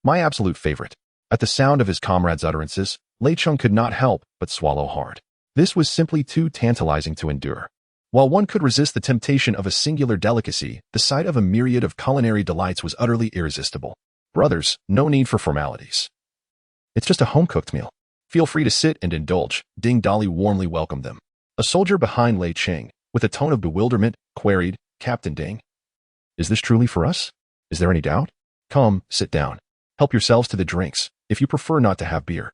My absolute favorite. At the sound of his comrade's utterances, Lei Chung could not help but swallow hard. This was simply too tantalizing to endure. While one could resist the temptation of a singular delicacy, the sight of a myriad of culinary delights was utterly irresistible. Brothers, no need for formalities. It's just a home-cooked meal. Feel free to sit and indulge. Ding Dali warmly welcomed them. A soldier behind Lei Qing, with a tone of bewilderment, queried, Captain Ding, is this truly for us? Is there any doubt? Come, sit down. Help yourselves to the drinks, if you prefer not to have beer.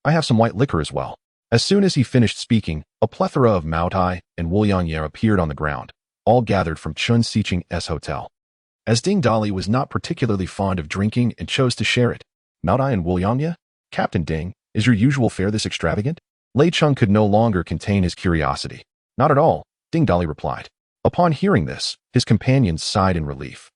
I have some white liquor as well. As soon as he finished speaking, a plethora of Mao Tai and Wu Yangye appeared on the ground, all gathered from Chun Siqing's hotel. As Ding Dali was not particularly fond of drinking and chose to share it, Mao Tai and Wu Yangye, Captain Ding, is your usual fare this extravagant? Lei Chung could no longer contain his curiosity. Not at all, Ding Dali replied. Upon hearing this, his companions sighed in relief.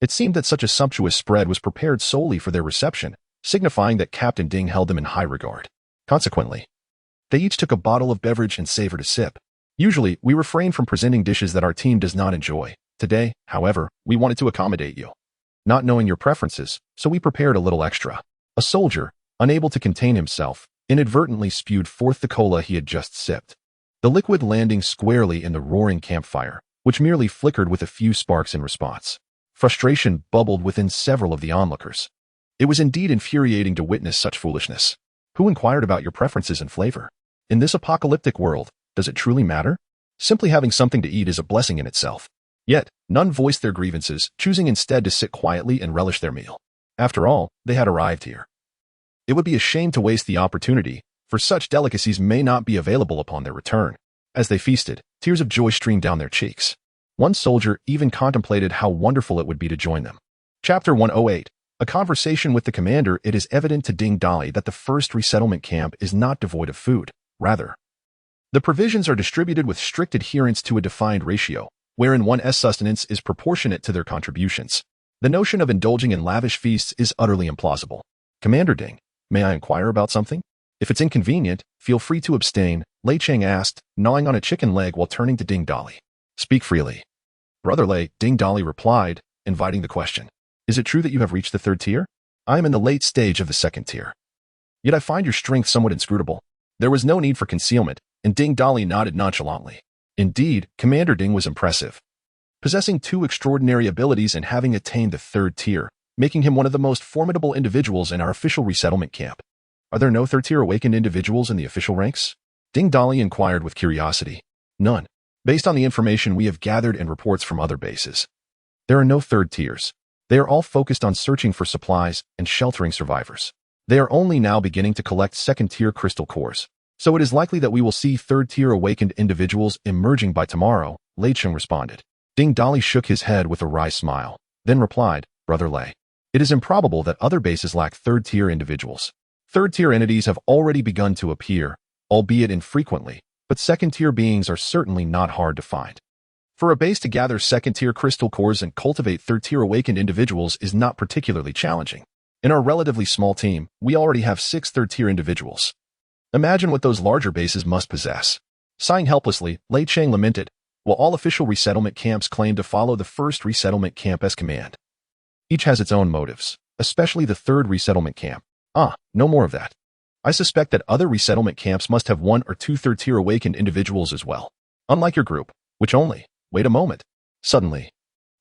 It seemed that such a sumptuous spread was prepared solely for their reception, signifying that Captain Ding held them in high regard. Consequently, they each took a bottle of beverage and savored a sip. Usually, we refrain from presenting dishes that our team does not enjoy. Today, however, we wanted to accommodate you. Not knowing your preferences, so we prepared a little extra. A soldier, unable to contain himself, inadvertently spewed forth the cola he had just sipped. The liquid landing squarely in the roaring campfire, which merely flickered with a few sparks in response. Frustration bubbled within several of the onlookers. It was indeed infuriating to witness such foolishness. Who inquired about your preferences and flavor? In this apocalyptic world, does it truly matter? Simply having something to eat is a blessing in itself. Yet, none voiced their grievances, choosing instead to sit quietly and relish their meal. After all, they had arrived here. It would be a shame to waste the opportunity, for such delicacies may not be available upon their return. As they feasted, tears of joy streamed down their cheeks. One soldier even contemplated how wonderful it would be to join them. Chapter 108. A conversation with the commander. It is evident to Ding Dali that the first resettlement camp is not devoid of food. Rather, the provisions are distributed with strict adherence to a defined ratio, wherein one's sustenance is proportionate to their contributions. The notion of indulging in lavish feasts is utterly implausible. Commander Ding, may I inquire about something? If it's inconvenient, feel free to abstain, Lei Cheng asked, gnawing on a chicken leg while turning to Ding Dali. Speak freely. Brother Lei, Ding Dali replied, inviting the question. Is it true that you have reached the 3rd tier? I am in the late stage of the 2nd tier. Yet I find your strength somewhat inscrutable. There was no need for concealment, and Ding Dali nodded nonchalantly. Indeed, Commander Ding was impressive. possessing two extraordinary abilities and having attained the third tier, making him one of the most formidable individuals in our official resettlement camp. Are there no third-tier awakened individuals in the official ranks? Ding Dali inquired with curiosity. None. Based on the information we have gathered and reports from other bases, there are no third tiers. They are all focused on searching for supplies and sheltering survivors. They are only now beginning to collect second-tier crystal cores. So it is likely that we will see third-tier awakened individuals emerging by tomorrow, Lei Cheng responded. Ding Dali shook his head with a wry smile, then replied, Brother Lei, it is improbable that other bases lack third-tier individuals. Third-tier entities have already begun to appear, albeit infrequently, but second-tier beings are certainly not hard to find. For a base to gather second-tier crystal cores and cultivate third-tier awakened individuals is not particularly challenging. In our relatively small team, we already have 6 third-tier individuals. Imagine what those larger bases must possess. Sighing helplessly, Lei Cheng lamented, while all official resettlement camps claim to follow the first resettlement camp's command. Each has its own motives, especially the third resettlement camp. No more of that. I suspect that other resettlement camps must have 1 or 2 third-tier awakened individuals as well. Unlike your group, which only, wait a moment. Suddenly,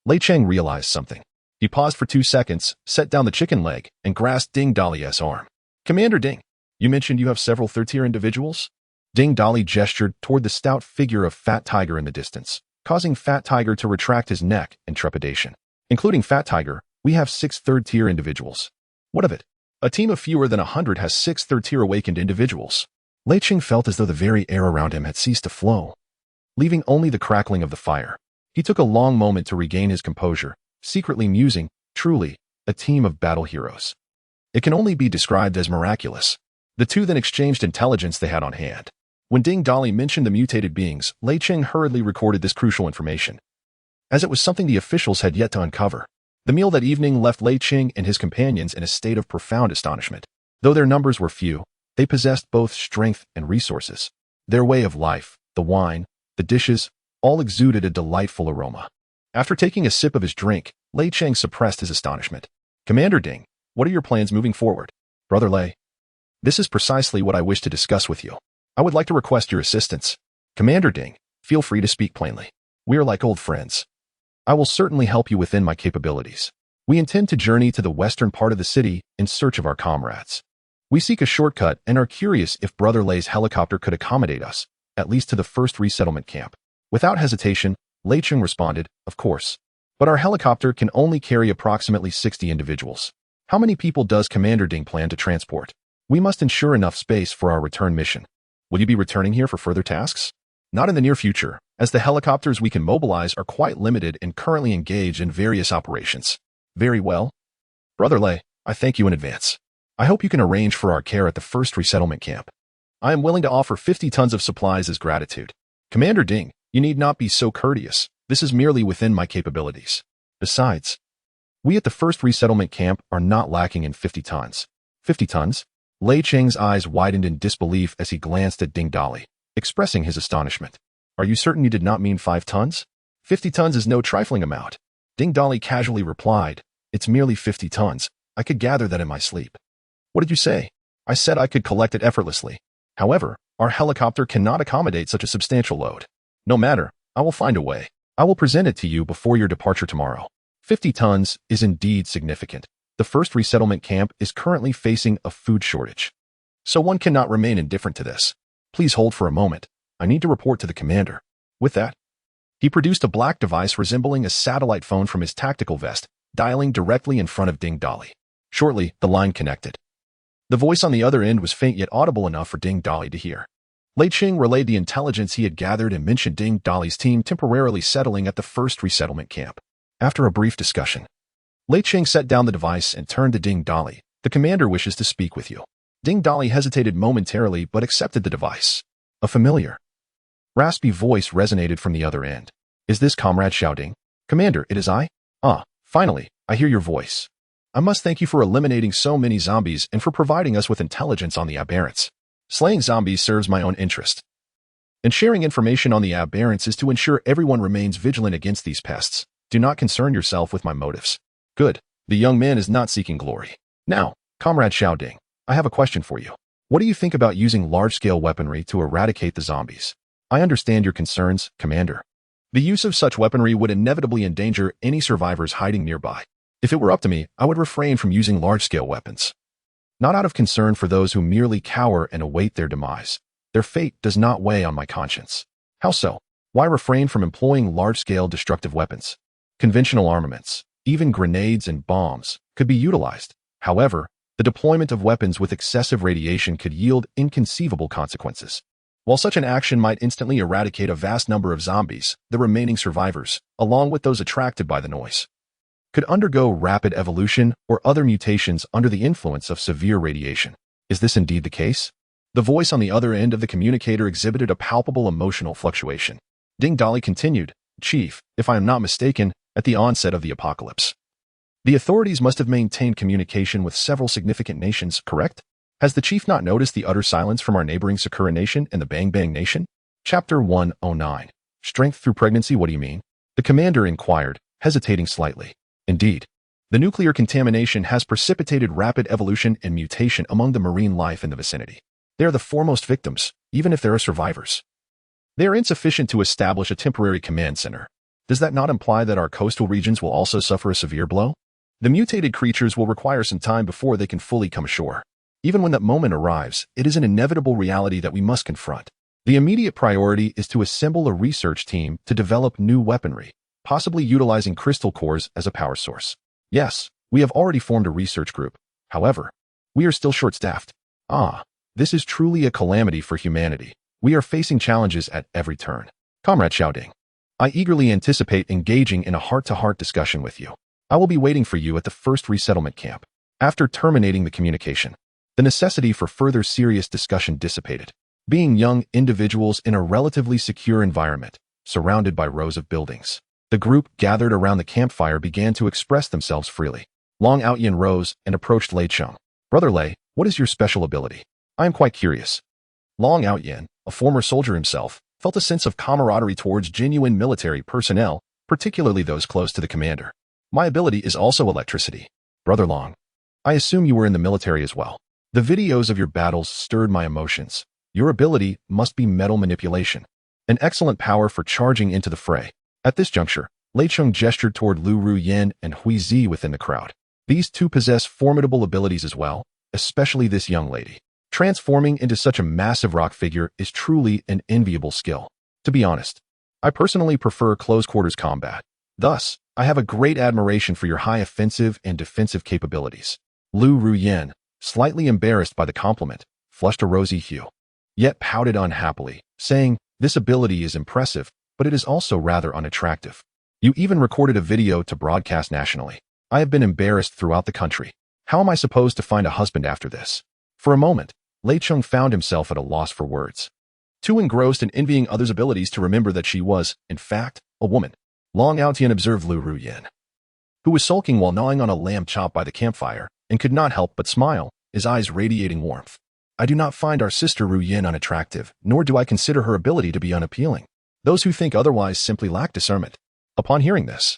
Lei Cheng realized something. He paused for 2 seconds, set down the chicken leg, and grasped Ding Dali's arm. Commander Ding, you mentioned you have several third-tier individuals? Ding Dali gestured toward the stout figure of Fat Tiger in the distance, causing Fat Tiger to retract his neck in trepidation. Including Fat Tiger, we have 6 third-tier individuals. What of it? A team of fewer than 100 has 6 third-tier awakened individuals. Lei Cheng felt as though the very air around him had ceased to flow, leaving only the crackling of the fire. He took a long moment to regain his composure, secretly musing, truly, a team of battle heroes. It can only be described as miraculous. The two then exchanged intelligence they had on hand. When Ding Dali mentioned the mutated beings, Lei Cheng hurriedly recorded this crucial information, as it was something the officials had yet to uncover. The meal that evening left Lei Cheng and his companions in a state of profound astonishment. Though their numbers were few, they possessed both strength and resources. Their way of life, the wine, the dishes, all exuded a delightful aroma. After taking a sip of his drink, Lei Cheng suppressed his astonishment. Commander Ding, what are your plans moving forward? Brother Lei, this is precisely what I wish to discuss with you. I would like to request your assistance. Commander Ding, feel free to speak plainly. We are like old friends. I will certainly help you within my capabilities. We intend to journey to the western part of the city in search of our comrades. We seek a shortcut and are curious if Brother Lei's helicopter could accommodate us, at least to the first resettlement camp. Without hesitation, Lei Cheng responded, of course. But our helicopter can only carry approximately 60 individuals. How many people does Commander Ding plan to transport? We must ensure enough space for our return mission. Will you be returning here for further tasks? Not in the near future, as the helicopters we can mobilize are quite limited and currently engaged in various operations. Very well. Brother Lei, I thank you in advance. I hope you can arrange for our care at the first resettlement camp. I am willing to offer 50 tons of supplies as gratitude. Commander Ding, you need not be so courteous. This is merely within my capabilities. Besides, we at the first resettlement camp are not lacking in 50 tons. 50 tons? Lei Cheng's eyes widened in disbelief as he glanced at Ding Dali, expressing his astonishment. Are you certain you did not mean 5 tons? 50 tons is no trifling amount. Ding Dali casually replied, it's merely 50 tons. I could gather that in my sleep. What did you say? I said I could collect it effortlessly. However, our helicopter cannot accommodate such a substantial load. No matter, I will find a way. I will present it to you before your departure tomorrow. 50 tons is indeed significant. The first resettlement camp is currently facing a food shortage. So one cannot remain indifferent to this. Please hold for a moment. I need to report to the commander. With that, he produced a black device resembling a satellite phone from his tactical vest, dialing directly in front of Ding Dali. Shortly, the line connected. The voice on the other end was faint yet audible enough for Ding Dali to hear. Lei Cheng relayed the intelligence he had gathered and mentioned Ding Dali's team temporarily settling at the first resettlement camp. After a brief discussion, Lei Cheng set down the device and turned to Ding Dali. The commander wishes to speak with you. Ding Dali hesitated momentarily but accepted the device. A familiar, raspy voice resonated from the other end. Is this Comrade Xiao Ding? Commander, it is I. Finally, I hear your voice. I must thank you for eliminating so many zombies and for providing us with intelligence on the aberrants. Slaying zombies serves my own interest. And sharing information on the aberrants is to ensure everyone remains vigilant against these pests. Do not concern yourself with my motives. Good. The young man is not seeking glory. Now, Comrade Xiao Ding, I have a question for you. What do you think about using large-scale weaponry to eradicate the zombies? I understand your concerns, Commander. The use of such weaponry would inevitably endanger any survivors hiding nearby. If it were up to me, I would refrain from using large-scale weapons. Not out of concern for those who merely cower and await their demise. Their fate does not weigh on my conscience. How so? Why refrain from employing large-scale destructive weapons? Conventional armaments, even grenades and bombs, could be utilized. However, the deployment of weapons with excessive radiation could yield inconceivable consequences. While such an action might instantly eradicate a vast number of zombies, the remaining survivors, along with those attracted by the noise, could undergo rapid evolution or other mutations under the influence of severe radiation. Is this indeed the case? The voice on the other end of the communicator exhibited a palpable emotional fluctuation. Ding Dali continued, "Chief, if I am not mistaken, at the onset of the apocalypse, the authorities must have maintained communication with several significant nations, correct? Has the chief not noticed the utter silence from our neighboring Sakura nation and the Bang Bang nation?" Chapter 109. Strength through pregnancy, what do you mean? The commander inquired, hesitating slightly. Indeed, the nuclear contamination has precipitated rapid evolution and mutation among the marine life in the vicinity. They are the foremost victims, even if there are survivors. They are insufficient to establish a temporary command center. Does that not imply that our coastal regions will also suffer a severe blow? The mutated creatures will require some time before they can fully come ashore. Even when that moment arrives, it is an inevitable reality that we must confront. The immediate priority is to assemble a research team to develop new weaponry, possibly utilizing crystal cores as a power source. Yes, we have already formed a research group. However, we are still short-staffed. This is truly a calamity for humanity. We are facing challenges at every turn. Comrade Xiaoding, I eagerly anticipate engaging in a heart-to-heart discussion with you. I will be waiting for you at the first resettlement camp. After terminating the communication, the necessity for further serious discussion dissipated. Being young individuals in a relatively secure environment, surrounded by rows of buildings, the group gathered around the campfire began to express themselves freely. Long Outyin rose and approached Lei Cheng. "Brother Lei, what is your special ability? I am quite curious." Long Outyin, a former soldier himself, felt a sense of camaraderie towards genuine military personnel, particularly those close to the commander. "My ability is also electricity. Brother Long, I assume you were in the military as well. The videos of your battles stirred my emotions. Your ability must be metal manipulation. An excellent power for charging into the fray." At this juncture, Lei Cheng gestured toward Lu Ruyan and Hui Zi within the crowd. These two possess formidable abilities as well, especially this young lady. Transforming into such a massive rock figure is truly an enviable skill. To be honest, I personally prefer close-quarters combat. Thus, I have a great admiration for your high offensive and defensive capabilities. Lu Ruyan, slightly embarrassed by the compliment, flushed a rosy hue, yet pouted unhappily, saying, "This ability is impressive, but it is also rather unattractive. You even recorded a video to broadcast nationally. I have been embarrassed throughout the country. How am I supposed to find a husband after this?" For a moment, Lei Cheng found himself at a loss for words. Too engrossed in envying others' abilities to remember that she was, in fact, a woman. Long Outyan observed Lu Ruyan, who was sulking while gnawing on a lamb chop by the campfire, and could not help but smile, his eyes radiating warmth. "I do not find our sister Ruyan unattractive, nor do I consider her ability to be unappealing. Those who think otherwise simply lack discernment." Upon hearing this,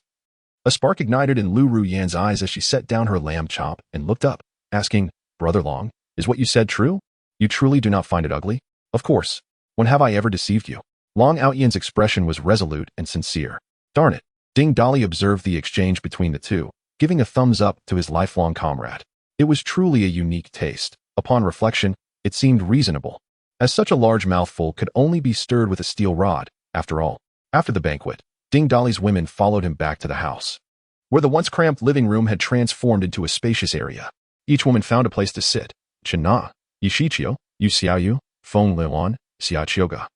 a spark ignited in Lu Ruyan's eyes as she set down her lamb chop and looked up, asking, "Brother Long, is what you said true? You truly do not find it ugly?" "Of course. When have I ever deceived you?" Long Outyan's expression was resolute and sincere. "Darn it." Ding Dali observed the exchange between the two, giving a thumbs up to his lifelong comrade. It was truly a unique taste. Upon reflection, it seemed reasonable, as such a large mouthful could only be stirred with a steel rod, after all. After the banquet, Ding Dali's women followed him back to the house, where the once cramped living room had transformed into a spacious area. Each woman found a place to sit. Chen Na, Yi Shiqiu, Yu Xiaoyu, Feng Liuan, Xia Qiuga,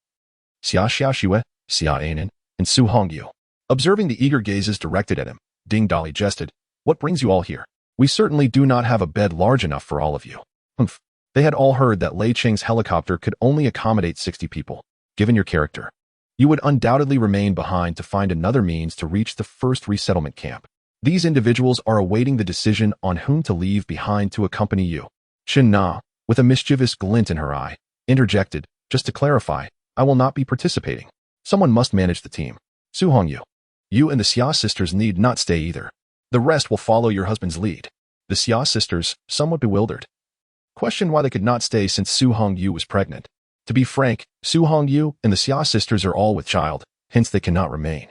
Xia Xiaoxue, Xia Anan, and Su Hongyu. Observing the eager gazes directed at him, Ding Dali jested, "What brings you all here? We certainly do not have a bed large enough for all of you." Humph. They had all heard that Lei Cheng's helicopter could only accommodate 60 people. Given your character, you would undoubtedly remain behind to find another means to reach the first resettlement camp. These individuals are awaiting the decision on whom to leave behind to accompany you. Chen Na, with a mischievous glint in her eye, interjected, "Just to clarify, I will not be participating. Someone must manage the team. Su Hongyu, you and the Xia sisters need not stay either. The rest will follow your husband's lead." The Xia sisters, somewhat bewildered, questioned why they could not stay since Su Hongyu was pregnant. To be frank, Su Hongyu and the Xia sisters are all with child, hence they cannot remain.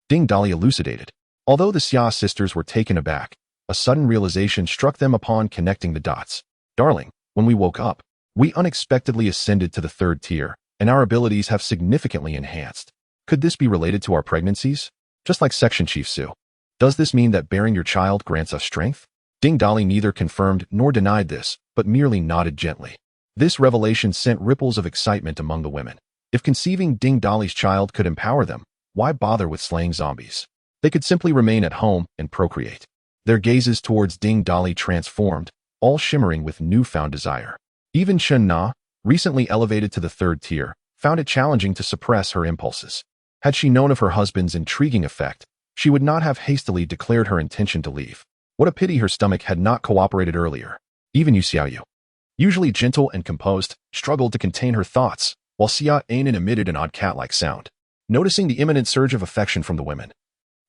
Ding Dali elucidated. Although the Xia sisters were taken aback, a sudden realization struck them upon connecting the dots. Darling, when we woke up, we unexpectedly ascended to the 3rd tier, and our abilities have significantly enhanced. Could this be related to our pregnancies? Just like Section Chief Su. Does this mean that bearing your child grants us strength? Ding Dali neither confirmed nor denied this, but merely nodded gently. This revelation sent ripples of excitement among the women. If conceiving Ding Dali's child could empower them, why bother with slaying zombies? They could simply remain at home and procreate. Their gazes towards Ding Dali transformed, all shimmering with newfound desire. Even Chen Na, recently elevated to the 3rd tier, found it challenging to suppress her impulses. Had she known of her husband's intriguing effect, she would not have hastily declared her intention to leave. What a pity her stomach had not cooperated earlier. Even Yu Xiaoyu, usually gentle and composed, struggled to contain her thoughts, while Xia Anan emitted an odd cat-like sound. Noticing the imminent surge of affection from the women,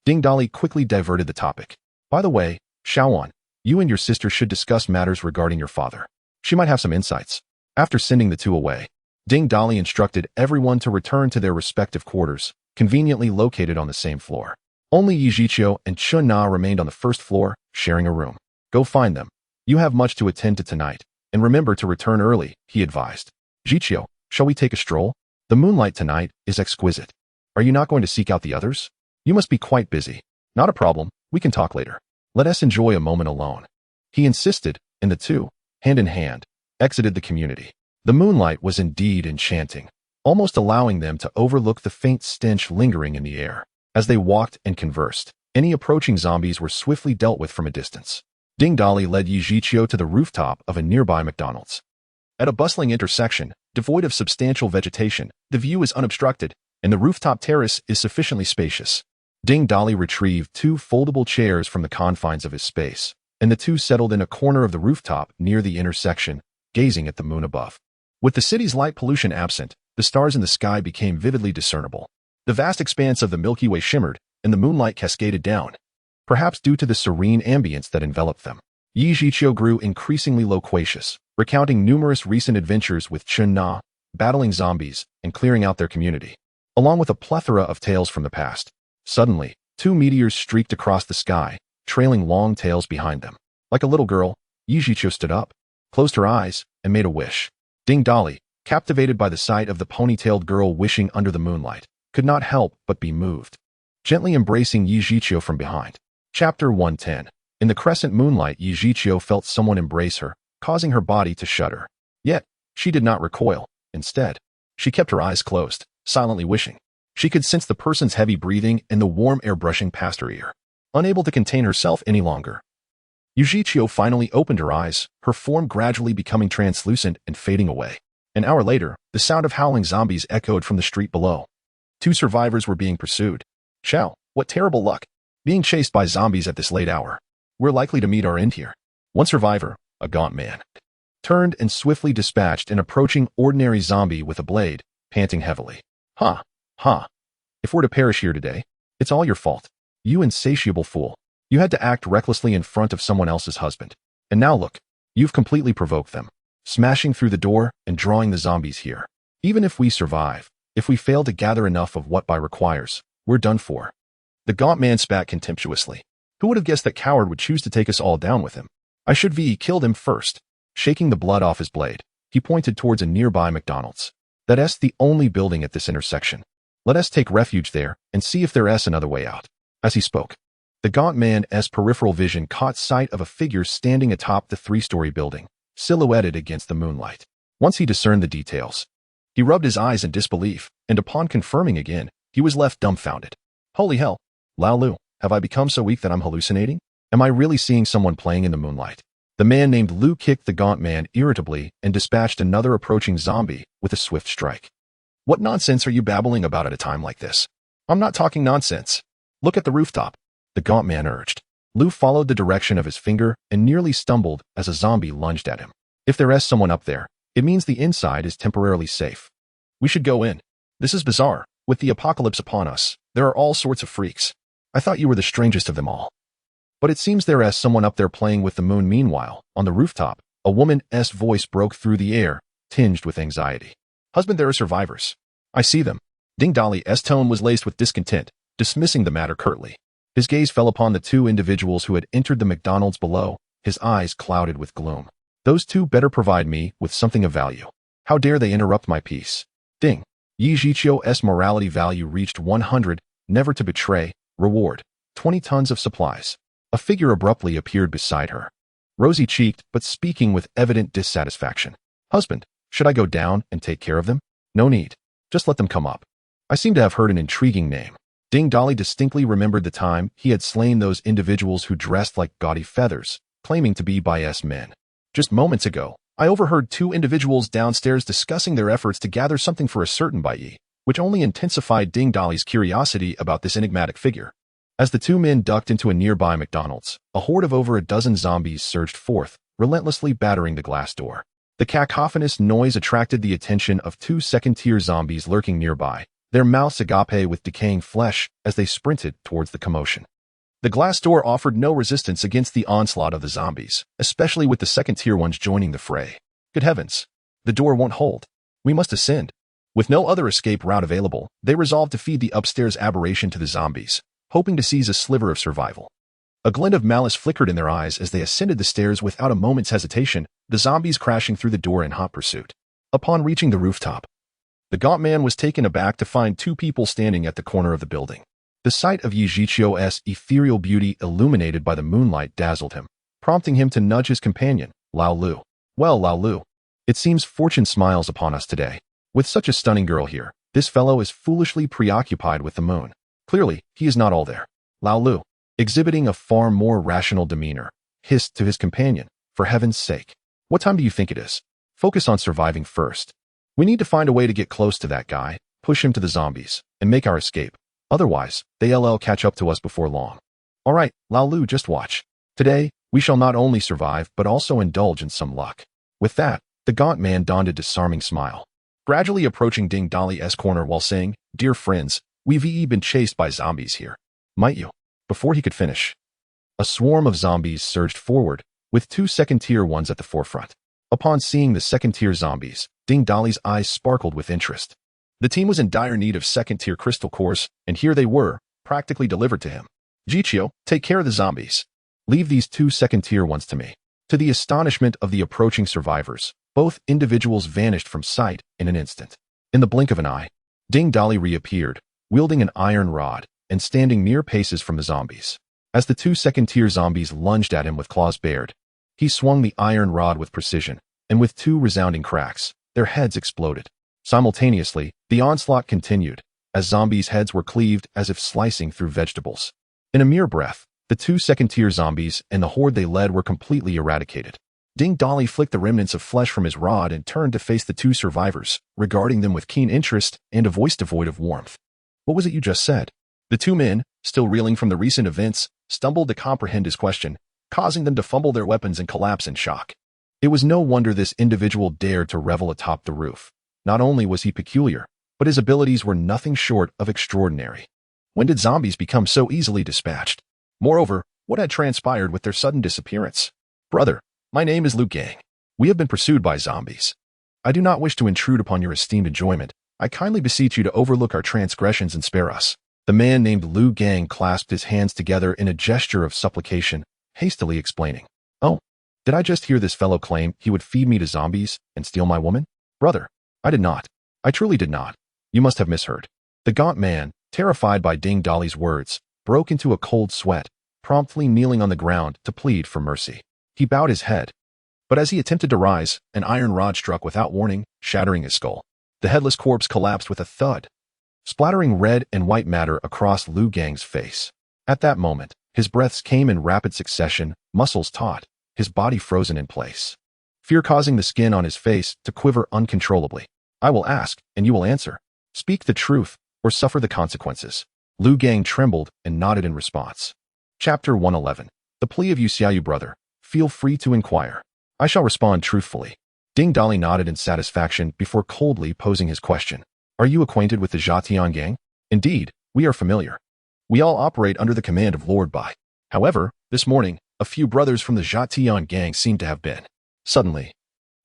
Ding Dali quickly diverted the topic. By the way, Xiaoan, you and your sister should discuss matters regarding your father. She might have some insights. After sending the two away, Ding Dali instructed everyone to return to their respective quarters, conveniently located on the same floor. Only Yi Zhiqiu and Chun Na remained on the 1st floor, sharing a room. Go find them. You have much to attend to tonight, and remember to return early, he advised. Zhiqiu, shall we take a stroll? The moonlight tonight is exquisite. Are you not going to seek out the others? You must be quite busy. Not a problem, we can talk later. Let us enjoy a moment alone. He insisted, and the two, hand in hand, exited the community. The moonlight was indeed enchanting, almost allowing them to overlook the faint stench lingering in the air. As they walked and conversed, any approaching zombies were swiftly dealt with from a distance. Ding Dali led Yi Zhiqiu to the rooftop of a nearby McDonald's. At a bustling intersection, devoid of substantial vegetation, the view is unobstructed, and the rooftop terrace is sufficiently spacious. Ding Dali retrieved 2 foldable chairs from the confines of his space, and the two settled in a corner of the rooftop near the intersection, gazing at the moon above. With the city's light pollution absent, the stars in the sky became vividly discernible. The vast expanse of the Milky Way shimmered, and the moonlight cascaded down, perhaps due to the serene ambience that enveloped them. Yi Zhiqiu grew increasingly loquacious, recounting numerous recent adventures with Chun Na, battling zombies, and clearing out their community, along with a plethora of tales from the past. Suddenly, 2 meteors streaked across the sky, trailing long tails behind them. Like a little girl, Yi Zhiqiu stood up, closed her eyes, and made a wish. Ding Dali, captivated by the sight of the ponytailed girl wishing under the moonlight, could not help but be moved. Gently embracing Yi Zhiqiu from behind. Chapter 110. In the crescent moonlight, Yi Zhiqiu felt someone embrace her, causing her body to shudder. Yet, she did not recoil. Instead, she kept her eyes closed, silently wishing. She could sense the person's heavy breathing and the warm air brushing past her ear. Unable to contain herself any longer, Yi Zhiqiu finally opened her eyes, her form gradually becoming translucent and fading away. An hour later, the sound of howling zombies echoed from the street below. 2 survivors were being pursued. Chow, what terrible luck. Being chased by zombies at this late hour. We're likely to meet our end here. One survivor, a gaunt man, turned and swiftly dispatched an approaching ordinary zombie with a blade, panting heavily. Ha! Ha! If we're to perish here today, it's all your fault. You insatiable fool. You had to act recklessly in front of someone else's husband. And now look, you've completely provoked them, smashing through the door and drawing the zombies here. Even if we survive, if we fail to gather enough of what Bai requires, we're done for. The gaunt man spat contemptuously. Who would have guessed that coward would choose to take us all down with him? I should have killed him first. Shaking the blood off his blade, he pointed towards a nearby McDonald's. That's the only building at this intersection. Let us take refuge there and see if there's another way out. As he spoke, the gaunt man's peripheral vision caught sight of a figure standing atop the 3-story building, silhouetted against the moonlight. Once he discerned the details, he rubbed his eyes in disbelief, and upon confirming again, he was left dumbfounded. Holy hell, Lao Lu, have I become so weak that I'm hallucinating? Am I really seeing someone playing in the moonlight? The man named Lu kicked the gaunt man irritably and dispatched another approaching zombie with a swift strike. What nonsense are you babbling about at a time like this? I'm not talking nonsense. Look at the rooftop, the gaunt man urged. Lu followed the direction of his finger and nearly stumbled as a zombie lunged at him. If there's someone up there, it means the inside is temporarily safe. We should go in. This is bizarre. With the apocalypse upon us, there are all sorts of freaks. I thought you were the strangest of them all. But it seems there's someone up there playing with the moon. Meanwhile, on the rooftop, a woman's voice broke through the air, tinged with anxiety. Husband, there are survivors. I see them. Ding Dali's tone was laced with discontent, dismissing the matter curtly. His gaze fell upon the two individuals who had entered the McDonald's below, his eyes clouded with gloom. Those two better provide me with something of value. How dare they interrupt my peace? Ding. Yi Zhiqiu's morality value reached 100, never to betray, reward, 20 tons of supplies. A figure abruptly appeared beside her. Rosy-cheeked, but speaking with evident dissatisfaction. Husband, should I go down and take care of them? No need. Just let them come up. I seem to have heard an intriguing name. Ding Dali distinctly remembered the time he had slain those individuals who dressed like gaudy feathers, claiming to be Bai's men. Just moments ago, I overheard two individuals downstairs discussing their efforts to gather something for a certain Bai, which only intensified Ding Dali's curiosity about this enigmatic figure. As the two men ducked into a nearby McDonald's, a horde of over a dozen zombies surged forth, relentlessly battering the glass door. The cacophonous noise attracted the attention of two second-tier zombies lurking nearby, their mouths agape with decaying flesh as they sprinted towards the commotion. The glass door offered no resistance against the onslaught of the zombies, especially with the second-tier ones joining the fray. Good heavens! The door won't hold. We must ascend. With no other escape route available, they resolved to feed the upstairs aberration to the zombies, hoping to seize a sliver of survival. A glint of malice flickered in their eyes as they ascended the stairs without a moment's hesitation, the zombies crashing through the door in hot pursuit. Upon reaching the rooftop, the gaunt man was taken aback to find two people standing at the corner of the building. The sight of Yi Zhiqiu's ethereal beauty illuminated by the moonlight dazzled him, prompting him to nudge his companion, Lao Lu. Well, Lao Lu, it seems fortune smiles upon us today. With such a stunning girl here, this fellow is foolishly preoccupied with the moon. Clearly, he is not all there. Lao Lu, exhibiting a far more rational demeanor, hissed to his companion, for heaven's sake. What time do you think it is? Focus on surviving first. We need to find a way to get close to that guy, push him to the zombies, and make our escape. Otherwise, they'll catch up to us before long. All right, Lao Lu, just watch. Today, we shall not only survive but also indulge in some luck. With that, the gaunt man donned a disarming smile, gradually approaching Ding Dali's corner while saying, Dear friends, we've been chased by zombies here. Might you? Before he could finish, a swarm of zombies surged forward, with two second-tier ones at the forefront. Upon seeing the second-tier zombies, Ding Dali's eyes sparkled with interest. The team was in dire need of second-tier crystal cores, and here they were, practically delivered to him. Zhiqiu, take care of the zombies. Leave these two second-tier ones to me. To the astonishment of the approaching survivors, both individuals vanished from sight in an instant. In the blink of an eye, Ding Dali reappeared, wielding an iron rod, and standing mere paces from the zombies. As the two second-tier zombies lunged at him with claws bared, he swung the iron rod with precision, and with two resounding cracks, their heads exploded. Simultaneously, the onslaught continued, as zombies' heads were cleaved as if slicing through vegetables. In a mere breath, the two second-tier zombies and the horde they led were completely eradicated. Ding Dali flicked the remnants of flesh from his rod and turned to face the two survivors, regarding them with keen interest and a voice devoid of warmth. What was it you just said? The two men, still reeling from the recent events, stumbled to comprehend his question, causing them to fumble their weapons and collapse in shock. It was no wonder this individual dared to revel atop the roof. Not only was he peculiar, but his abilities were nothing short of extraordinary. When did zombies become so easily dispatched? Moreover, what had transpired with their sudden disappearance? Brother, my name is Liu Gang. We have been pursued by zombies. I do not wish to intrude upon your esteemed enjoyment. I kindly beseech you to overlook our transgressions and spare us. The man named Liu Gang clasped his hands together in a gesture of supplication, hastily explaining. Oh, did I just hear this fellow claim he would feed me to zombies and steal my woman? Brother, I did not. I truly did not. You must have misheard. The gaunt man, terrified by Ding Dali's words, broke into a cold sweat, promptly kneeling on the ground to plead for mercy. He bowed his head. But as he attempted to rise, an iron rod struck without warning, shattering his skull. The headless corpse collapsed with a thud, splattering red and white matter across Liu Gang's face. At that moment, his breaths came in rapid succession, muscles taut, his body frozen in place, fear causing the skin on his face to quiver uncontrollably. I will ask, and you will answer. Speak the truth, or suffer the consequences. Liu Gang trembled and nodded in response. Chapter 111. The plea of Yu brother. Feel free to inquire. I shall respond truthfully. Ding Dali nodded in satisfaction before coldly posing his question. Are you acquainted with the Zhatian gang? Indeed, we are familiar. We all operate under the command of Lord Bai. However, this morning, a few brothers from the Zhatian gang seem to have been. Suddenly,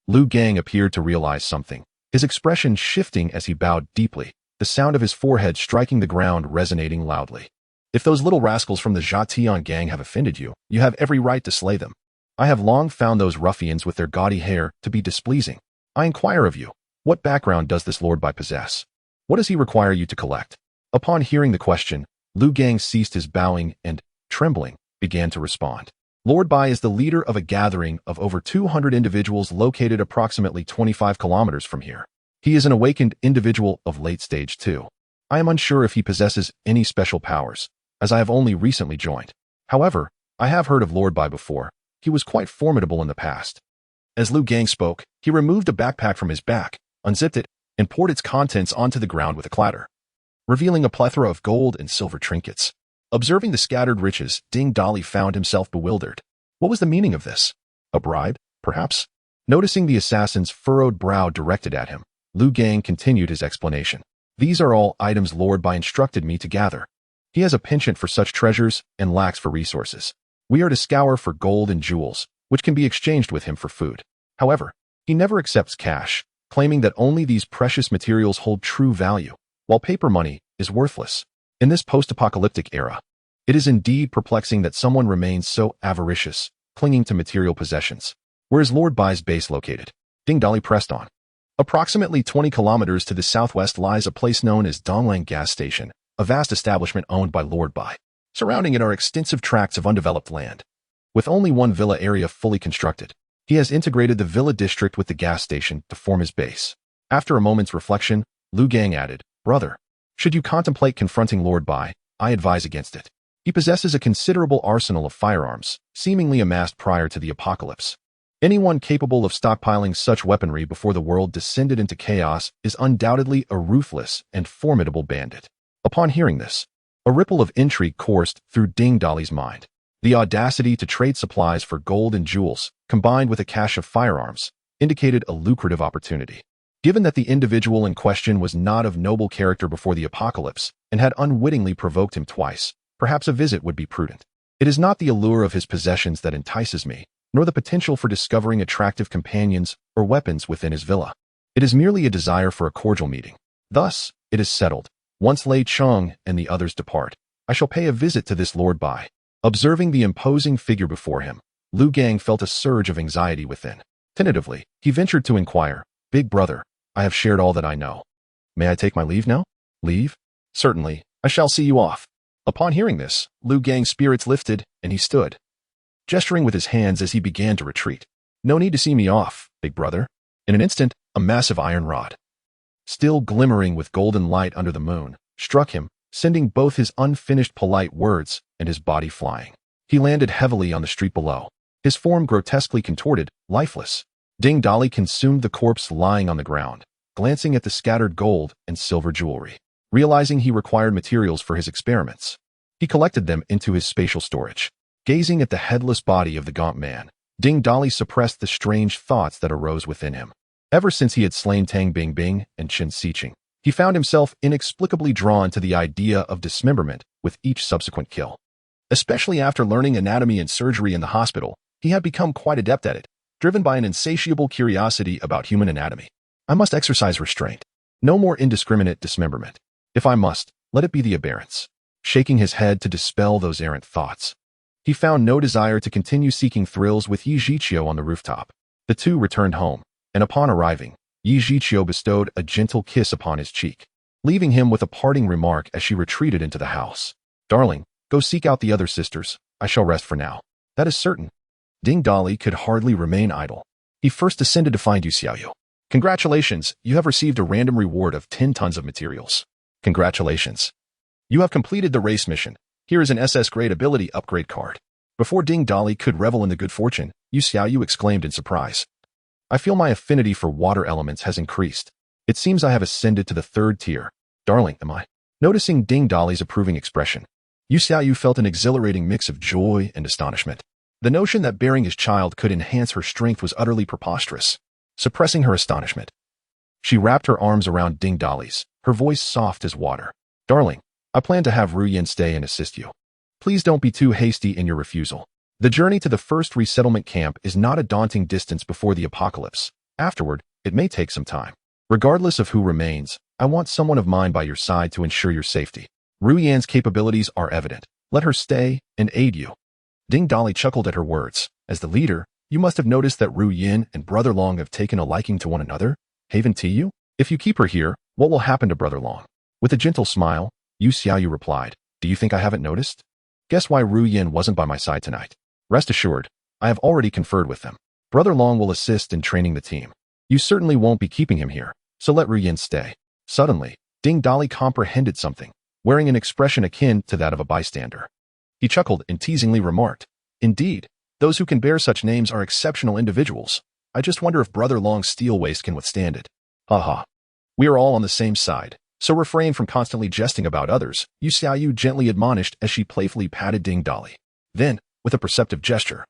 Liu Gang appeared to realize something, his expression shifting as he bowed deeply, the sound of his forehead striking the ground resonating loudly. If those little rascals from the Jatian gang have offended you, you have every right to slay them. I have long found those ruffians with their gaudy hair to be displeasing. I inquire of you, what background does this Lord Bai possess? What does he require you to collect? Upon hearing the question, Lu Gang ceased his bowing and, trembling, began to respond. Lord Bai is the leader of a gathering of over 200 individuals located approximately 25 kilometers from here. He is an awakened individual of late stage too. I am unsure if he possesses any special powers, as I have only recently joined. However, I have heard of Lord Bai before. He was quite formidable in the past. As Lu Gang spoke, he removed a backpack from his back, unzipped it, and poured its contents onto the ground with a clatter, revealing a plethora of gold and silver trinkets. Observing the scattered riches, Ding Dali found himself bewildered. What was the meaning of this? A bribe, perhaps? Noticing the assassin's furrowed brow directed at him, Lu Gang continued his explanation. These are all items Lord Bai instructed me to gather. He has a penchant for such treasures and lacks for resources. We are to scour for gold and jewels, which can be exchanged with him for food. However, he never accepts cash, claiming that only these precious materials hold true value, while paper money is worthless. In this post-apocalyptic era, it is indeed perplexing that someone remains so avaricious, clinging to material possessions. Where is Lord Bai's base located? Ding Dali pressed on. Approximately 20 kilometers to the southwest lies a place known as Donglang Gas Station, a vast establishment owned by Lord Bai. Surrounding it are extensive tracts of undeveloped land. With only one villa area fully constructed, he has integrated the villa district with the gas station to form his base. After a moment's reflection, Lu Gang added, Brother, should you contemplate confronting Lord Bai, I advise against it. He possesses a considerable arsenal of firearms, seemingly amassed prior to the apocalypse. Anyone capable of stockpiling such weaponry before the world descended into chaos is undoubtedly a ruthless and formidable bandit. Upon hearing this, a ripple of intrigue coursed through Ding Dali's mind. The audacity to trade supplies for gold and jewels, combined with a cache of firearms, indicated a lucrative opportunity. Given that the individual in question was not of noble character before the apocalypse and had unwittingly provoked him twice, perhaps a visit would be prudent. It is not the allure of his possessions that entices me, nor the potential for discovering attractive companions or weapons within his villa. It is merely a desire for a cordial meeting. Thus, it is settled. Once Lei Cheng and the others depart, I shall pay a visit to this Lord Bai. Observing the imposing figure before him, Lu Gang felt a surge of anxiety within. Tentatively, he ventured to inquire, Big brother, I have shared all that I know. May I take my leave now? Leave? Certainly, I shall see you off. Upon hearing this, Lu Gang's spirits lifted, and he stood, gesturing with his hands as he began to retreat. No need to see me off, big brother. In an instant, a massive iron rod, still glimmering with golden light under the moon, struck him, sending both his unfinished polite words and his body flying. He landed heavily on the street below, his form grotesquely contorted, lifeless. Ding Dali consumed the corpse lying on the ground, glancing at the scattered gold and silver jewelry. Realizing he required materials for his experiments, he collected them into his spatial storage. Gazing at the headless body of the gaunt man, Ding Dali suppressed the strange thoughts that arose within him. Ever since he had slain Tang Bingbing and Chen Xiqing, he found himself inexplicably drawn to the idea of dismemberment with each subsequent kill. Especially after learning anatomy and surgery in the hospital, he had become quite adept at it, driven by an insatiable curiosity about human anatomy. I must exercise restraint. No more indiscriminate dismemberment. If I must, let it be the aberrance. Shaking his head to dispel those errant thoughts, he found no desire to continue seeking thrills with Yi Zhiqiu on the rooftop. The two returned home, and upon arriving, Yi Zhiqiu bestowed a gentle kiss upon his cheek, leaving him with a parting remark as she retreated into the house. Darling, go seek out the other sisters. I shall rest for now. That is certain. Ding Dali could hardly remain idle. He first descended to find Yu Xiaoyu. Congratulations, you have received a random reward of 10 tons of materials. Congratulations. You have completed the race mission. Here is an SS grade ability upgrade card. Before Ding Dali could revel in the good fortune, Yu Xiaoyu exclaimed in surprise. I feel my affinity for water elements has increased. It seems I have ascended to the 3rd tier. Darling, am I? Noticing Ding Dali's approving expression, Yu Xiaoyu felt an exhilarating mix of joy and astonishment. The notion that bearing his child could enhance her strength was utterly preposterous. Suppressing her astonishment, she wrapped her arms around Ding Dali's, her voice soft as water. Darling, I plan to have Ru Yin stay and assist you. Please don't be too hasty in your refusal. The journey to the first resettlement camp is not a daunting distance before the apocalypse. Afterward, it may take some time. Regardless of who remains, I want someone of mine by your side to ensure your safety. Ru Yan's capabilities are evident. Let her stay and aid you. Ding Dali chuckled at her words. As the leader, you must have noticed that Ru Yan and Brother Long have taken a liking to one another. Haven to you? If you keep her here, what will happen to Brother Long? With a gentle smile, Yu Xiaoyu replied, do you think I haven't noticed? Guess why Ru Yan wasn't by my side tonight. Rest assured, I have already conferred with them. Brother Long will assist in training the team. You certainly won't be keeping him here, so let Ru Yan stay. Suddenly, Ding Dali comprehended something, wearing an expression akin to that of a bystander. He chuckled and teasingly remarked, indeed, those who can bear such names are exceptional individuals. I just wonder if Brother Long's steel waist can withstand it. Ha. We are all on the same side, so refrain from constantly jesting about others, Yu Xiaoyu gently admonished as she playfully patted Ding Dali. Then, with a perceptive gesture,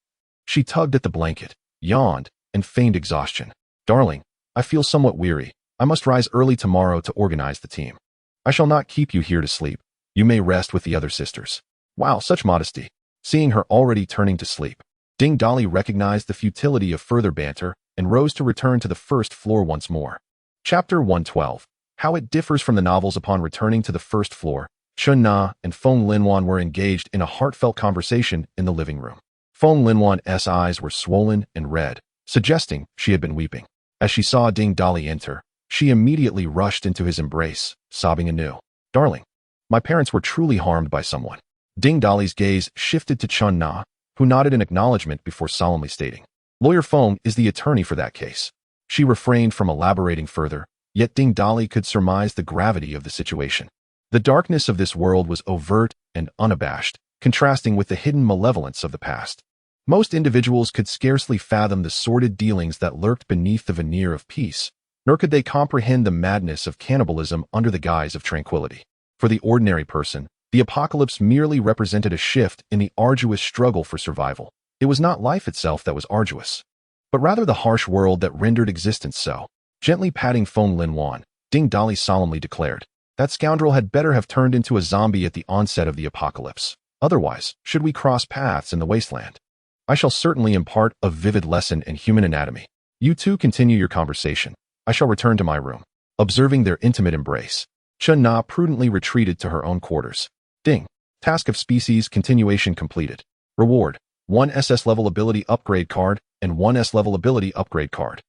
she tugged at the blanket, yawned, and feigned exhaustion. Darling, I feel somewhat weary. I must rise early tomorrow to organize the team. I shall not keep you here to sleep. You may rest with the other sisters. Wow, such modesty. Seeing her already turning to sleep, Ding Dali recognized the futility of further banter and rose to return to the first floor once more. Chapter 112. How it differs from the novels. Upon returning to the first floor, Chun Na and Feng Linwan were engaged in a heartfelt conversation in the living room. Feng Linwan's eyes were swollen and red, suggesting she had been weeping. As she saw Ding Dali enter, she immediately rushed into his embrace, sobbing anew. Darling, my parents were truly harmed by someone. Ding Dali's gaze shifted to Chun Na, who nodded in acknowledgement before solemnly stating, Lawyer Feng is the attorney for that case. She refrained from elaborating further, yet Ding Dali could surmise the gravity of the situation. The darkness of this world was overt and unabashed, contrasting with the hidden malevolence of the past. Most individuals could scarcely fathom the sordid dealings that lurked beneath the veneer of peace, nor could they comprehend the madness of cannibalism under the guise of tranquility. For the ordinary person, the apocalypse merely represented a shift in the arduous struggle for survival. It was not life itself that was arduous, but rather the harsh world that rendered existence so. Gently patting Feng Linwan, Ding Dali solemnly declared, that scoundrel had better have turned into a zombie at the onset of the apocalypse. Otherwise, should we cross paths in the wasteland, I shall certainly impart a vivid lesson in human anatomy. You two continue your conversation. I shall return to my room. Observing their intimate embrace, Chun Na prudently retreated to her own quarters. Ding. Task of species continuation completed. Reward: 1 SS level ability upgrade card and 1 S level ability upgrade card.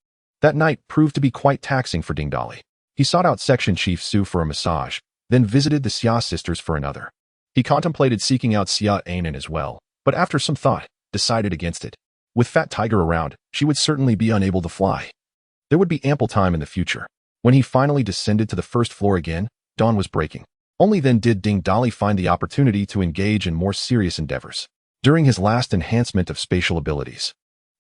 That night proved to be quite taxing for Ding Dali. He sought out Section Chief Su for a massage, then visited the Xia sisters for another. He contemplated seeking out Xia Anan as well, but after some thought, decided against it. With Fat Tiger around, she would certainly be unable to fly. There would be ample time in the future. When he finally descended to the first floor again, dawn was breaking. Only then did Ding Dali find the opportunity to engage in more serious endeavors. During his last enhancement of spatial abilities,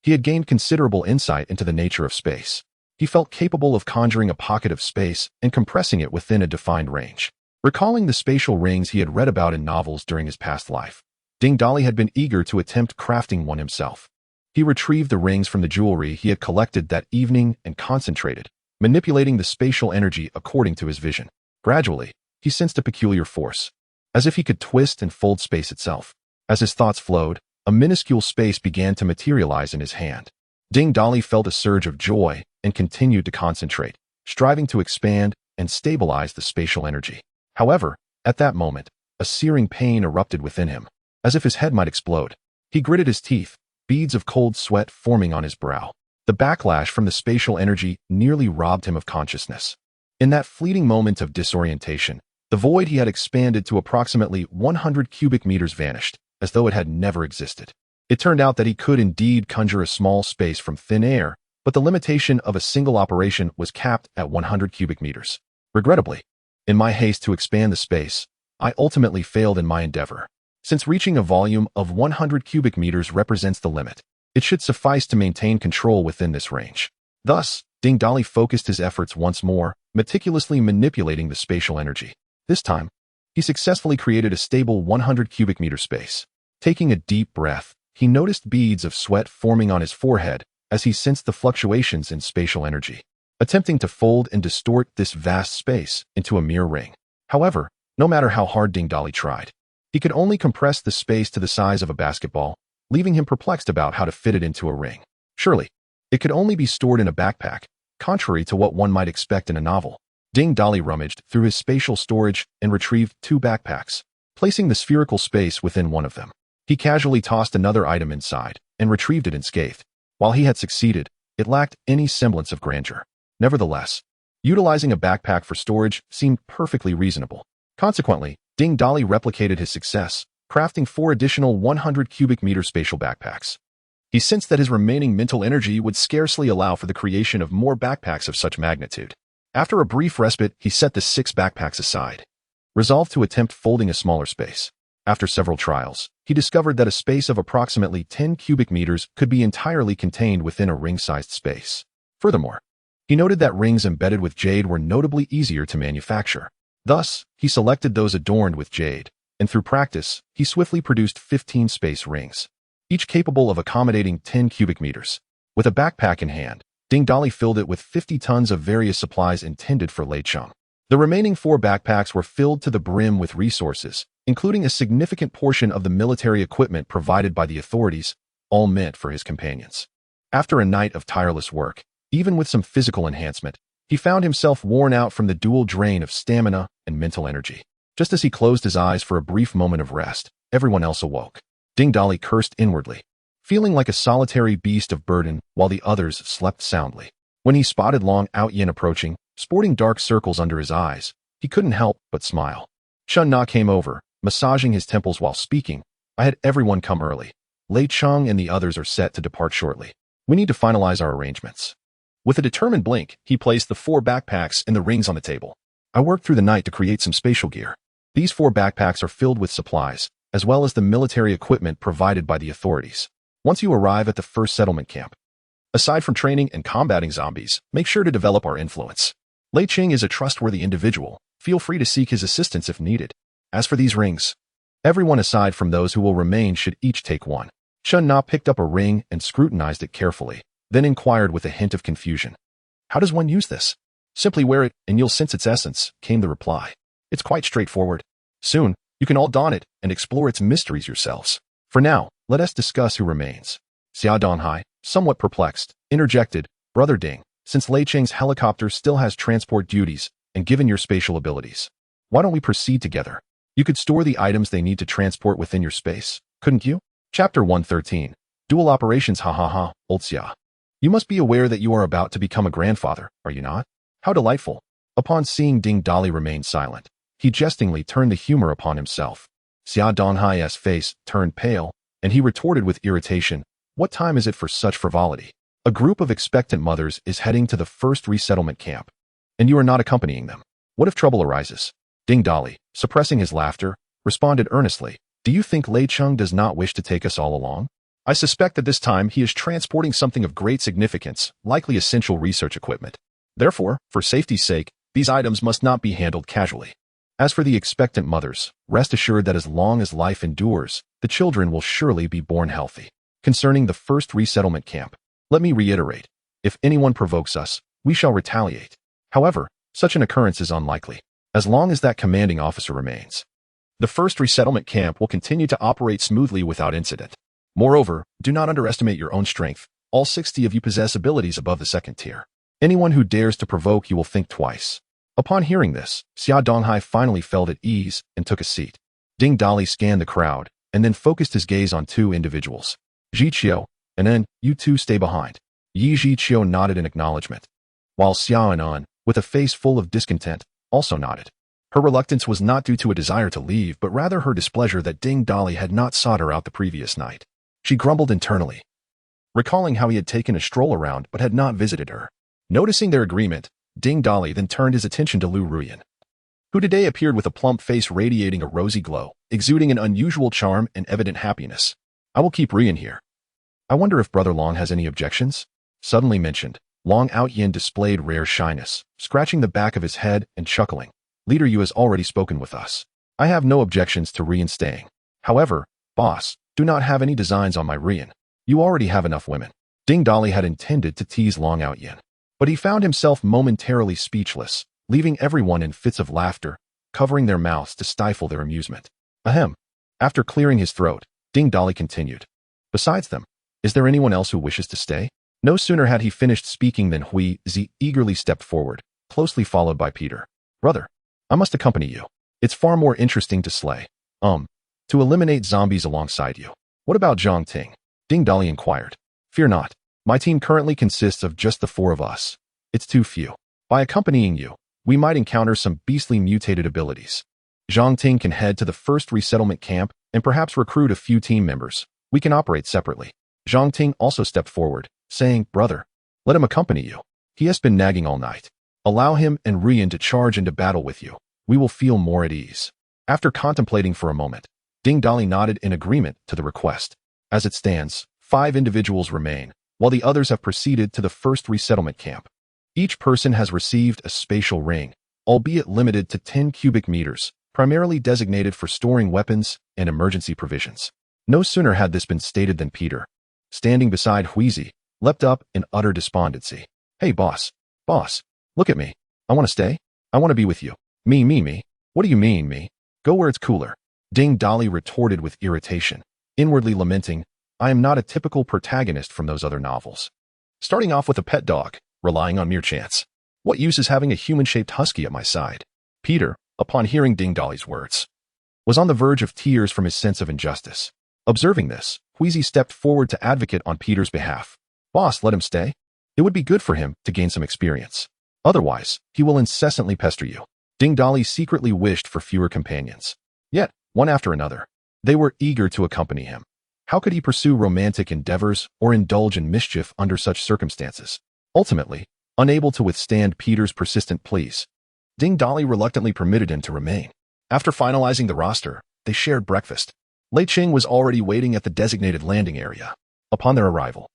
he had gained considerable insight into the nature of space. He felt capable of conjuring a pocket of space and compressing it within a defined range. Recalling the spatial rings he had read about in novels during his past life, Ding Dali had been eager to attempt crafting one himself. He retrieved the rings from the jewelry he had collected that evening and concentrated, manipulating the spatial energy according to his vision. Gradually, he sensed a peculiar force, as if he could twist and fold space itself. As his thoughts flowed, a minuscule space began to materialize in his hand. Ding Dali felt a surge of joy and continued to concentrate, striving to expand and stabilize the spatial energy. However, at that moment, a searing pain erupted within him, as if his head might explode. He gritted his teeth, beads of cold sweat forming on his brow. The backlash from the spatial energy nearly robbed him of consciousness. In that fleeting moment of disorientation, the void he had expanded to approximately 100 cubic meters vanished, as though it had never existed. It turned out that he could indeed conjure a small space from thin air, but the limitation of a single operation was capped at 100 cubic meters. Regrettably, in my haste to expand the space, I ultimately failed in my endeavor. Since reaching a volume of 100 cubic meters represents the limit, it should suffice to maintain control within this range. Thus, Ding Dali focused his efforts once more, meticulously manipulating the spatial energy. This time, he successfully created a stable 100 cubic meter space. Taking a deep breath, he noticed beads of sweat forming on his forehead as he sensed the fluctuations in spatial energy, attempting to fold and distort this vast space into a mere ring. However, no matter how hard Ding Dali tried, he could only compress the space to the size of a basketball, leaving him perplexed about how to fit it into a ring. Surely, it could only be stored in a backpack, contrary to what one might expect in a novel. Ding Dali rummaged through his spatial storage and retrieved 2 backpacks, placing the spherical space within one of them. He casually tossed another item inside and retrieved it unscathed. While he had succeeded, it lacked any semblance of grandeur. Nevertheless, utilizing a backpack for storage seemed perfectly reasonable. Consequently, Ding Dali replicated his success, crafting 4 additional 100 cubic meter spatial backpacks. He sensed that his remaining mental energy would scarcely allow for the creation of more backpacks of such magnitude. After a brief respite, he set the 6 backpacks aside, resolved to attempt folding a smaller space. After several trials, he discovered that a space of approximately 10 cubic meters could be entirely contained within a ring-sized space. Furthermore, he noted that rings embedded with jade were notably easier to manufacture. Thus, he selected those adorned with jade, and through practice, he swiftly produced 15 space rings, each capable of accommodating 10 cubic meters. With a backpack in hand, Ding Dali filled it with 50 tons of various supplies intended for Lei Cheng. The remaining 4 backpacks were filled to the brim with resources, including a significant portion of the military equipment provided by the authorities, all meant for his companions. After a night of tireless work, even with some physical enhancement, he found himself worn out from the dual drain of stamina and mental energy. Just as he closed his eyes for a brief moment of rest, everyone else awoke. Ding Dali cursed inwardly, feeling like a solitary beast of burden while the others slept soundly. When he spotted Long Out Yin approaching, sporting dark circles under his eyes, he couldn't help but smile. Chun Na came over, massaging his temples while speaking. I had everyone come early. Lei Cheng and the others are set to depart shortly. We need to finalize our arrangements. With a determined blink, he placed the 4 backpacks and the rings on the table. I worked through the night to create some spatial gear. These 4 backpacks are filled with supplies, as well as the military equipment provided by the authorities. Once you arrive at the first settlement camp, aside from training and combating zombies, make sure to develop our influence. Lei Cheng is a trustworthy individual. Feel free to seek his assistance if needed. As for these rings, everyone aside from those who will remain should each take one. Chun Na picked up a ring and scrutinized it carefully, then inquired with a hint of confusion. How does one use this? Simply wear it and you'll sense its essence, came the reply. It's quite straightforward. Soon, you can all don it and explore its mysteries yourselves. For now, let us discuss who remains. Xia Donghai, somewhat perplexed, interjected, Brother Ding, since Lei Cheng's helicopter still has transport duties, and given your spatial abilities, why don't we proceed together? You could store the items they need to transport within your space, couldn't you? Chapter 113. Dual Operations. Ha ha ha, Old Xia. You must be aware that you are about to become a grandfather, are you not? How delightful. Upon seeing Ding Dali remain silent, he jestingly turned the humor upon himself. Xia Donghai's face turned pale, and he retorted with irritation, what time is it for such frivolity? A group of expectant mothers is heading to the first resettlement camp, and you are not accompanying them. What if trouble arises? Ding Dali, suppressing his laughter, responded earnestly, do you think Lei Cheng does not wish to take us all along? I suspect that this time he is transporting something of great significance, likely essential research equipment. Therefore, for safety's sake, these items must not be handled casually. As for the expectant mothers, rest assured that as long as life endures, the children will surely be born healthy. Concerning the first resettlement camp, let me reiterate, if anyone provokes us, we shall retaliate. However, such an occurrence is unlikely, as long as that commanding officer remains. The first resettlement camp will continue to operate smoothly without incident. Moreover, do not underestimate your own strength. All 60 of you possess abilities above the 2nd tier. Anyone who dares to provoke you will think twice. Upon hearing this, Xia Donghai finally felt at ease and took a seat. Ding Dali scanned the crowd and then focused his gaze on 2 individuals. Ji Qiu, and then, you 2 stay behind. Yi Ji Qiu nodded in acknowledgement, while Xiao Anan, with a face full of discontent, also nodded. Her reluctance was not due to a desire to leave, but rather her displeasure that Ding Dali had not sought her out the previous night. She grumbled internally, recalling how he had taken a stroll around but had not visited her. Noticing their agreement, Ding Dali then turned his attention to Lu Ruyan, who today appeared with a plump face radiating a rosy glow, exuding an unusual charm and evident happiness. I will keep Ruyan here. I wonder if Brother Long has any objections? Suddenly mentioned, Long Out Yin displayed rare shyness, scratching the back of his head and chuckling. Leader Yu has already spoken with us. I have no objections to Ruyan staying. However, boss, do not have any designs on my Ruyan. You already have enough women. Ding Dali had intended to tease Long Out Yin, but he found himself momentarily speechless, leaving everyone in fits of laughter, covering their mouths to stifle their amusement. Ahem. After clearing his throat, Ding Dali continued. Besides them, is there anyone else who wishes to stay? No sooner had he finished speaking than Hui Zi eagerly stepped forward, closely followed by Peter. Brother, I must accompany you. It's far more interesting to slay, to eliminate zombies alongside you. What about Zhang Ting? Ding Dali inquired. Fear not. My team currently consists of just the 4 of us. It's too few. By accompanying you, we might encounter some beastly mutated abilities. Zhang Ting can head to the first resettlement camp and perhaps recruit a few team members. We can operate separately. Zhang Ting also stepped forward, saying, Brother, let him accompany you. He has been nagging all night. Allow him and Rian to charge into battle with you. We will feel more at ease. After contemplating for a moment, Ding Dali nodded in agreement to the request. As it stands, 5 individuals remain, while the others have proceeded to the first resettlement camp. Each person has received a spatial ring, albeit limited to 10 cubic meters, primarily designated for storing weapons and emergency provisions. No sooner had this been stated than Peter, standing beside Huizi, leapt up in utter despondency. Hey boss, look at me. I want to stay. I want to be with you. Me. What do you mean, me? Go where it's cooler. Ding Dali retorted with irritation, inwardly lamenting, I am not a typical protagonist from those other novels. Starting off with a pet dog, relying on mere chance. What use is having a human-shaped husky at my side? Peter, upon hearing Ding Dali's words, was on the verge of tears from his sense of injustice. Observing this, Huizi stepped forward to advocate on Peter's behalf. Boss, let him stay. It would be good for him to gain some experience. Otherwise, he will incessantly pester you. Ding Dali secretly wished for fewer companions. Yet, one after another, they were eager to accompany him. How could he pursue romantic endeavors or indulge in mischief under such circumstances? Ultimately, unable to withstand Peter's persistent pleas, Ding Dali reluctantly permitted him to remain. After finalizing the roster, they shared breakfast. Lei Ching was already waiting at the designated landing area. Upon their arrival,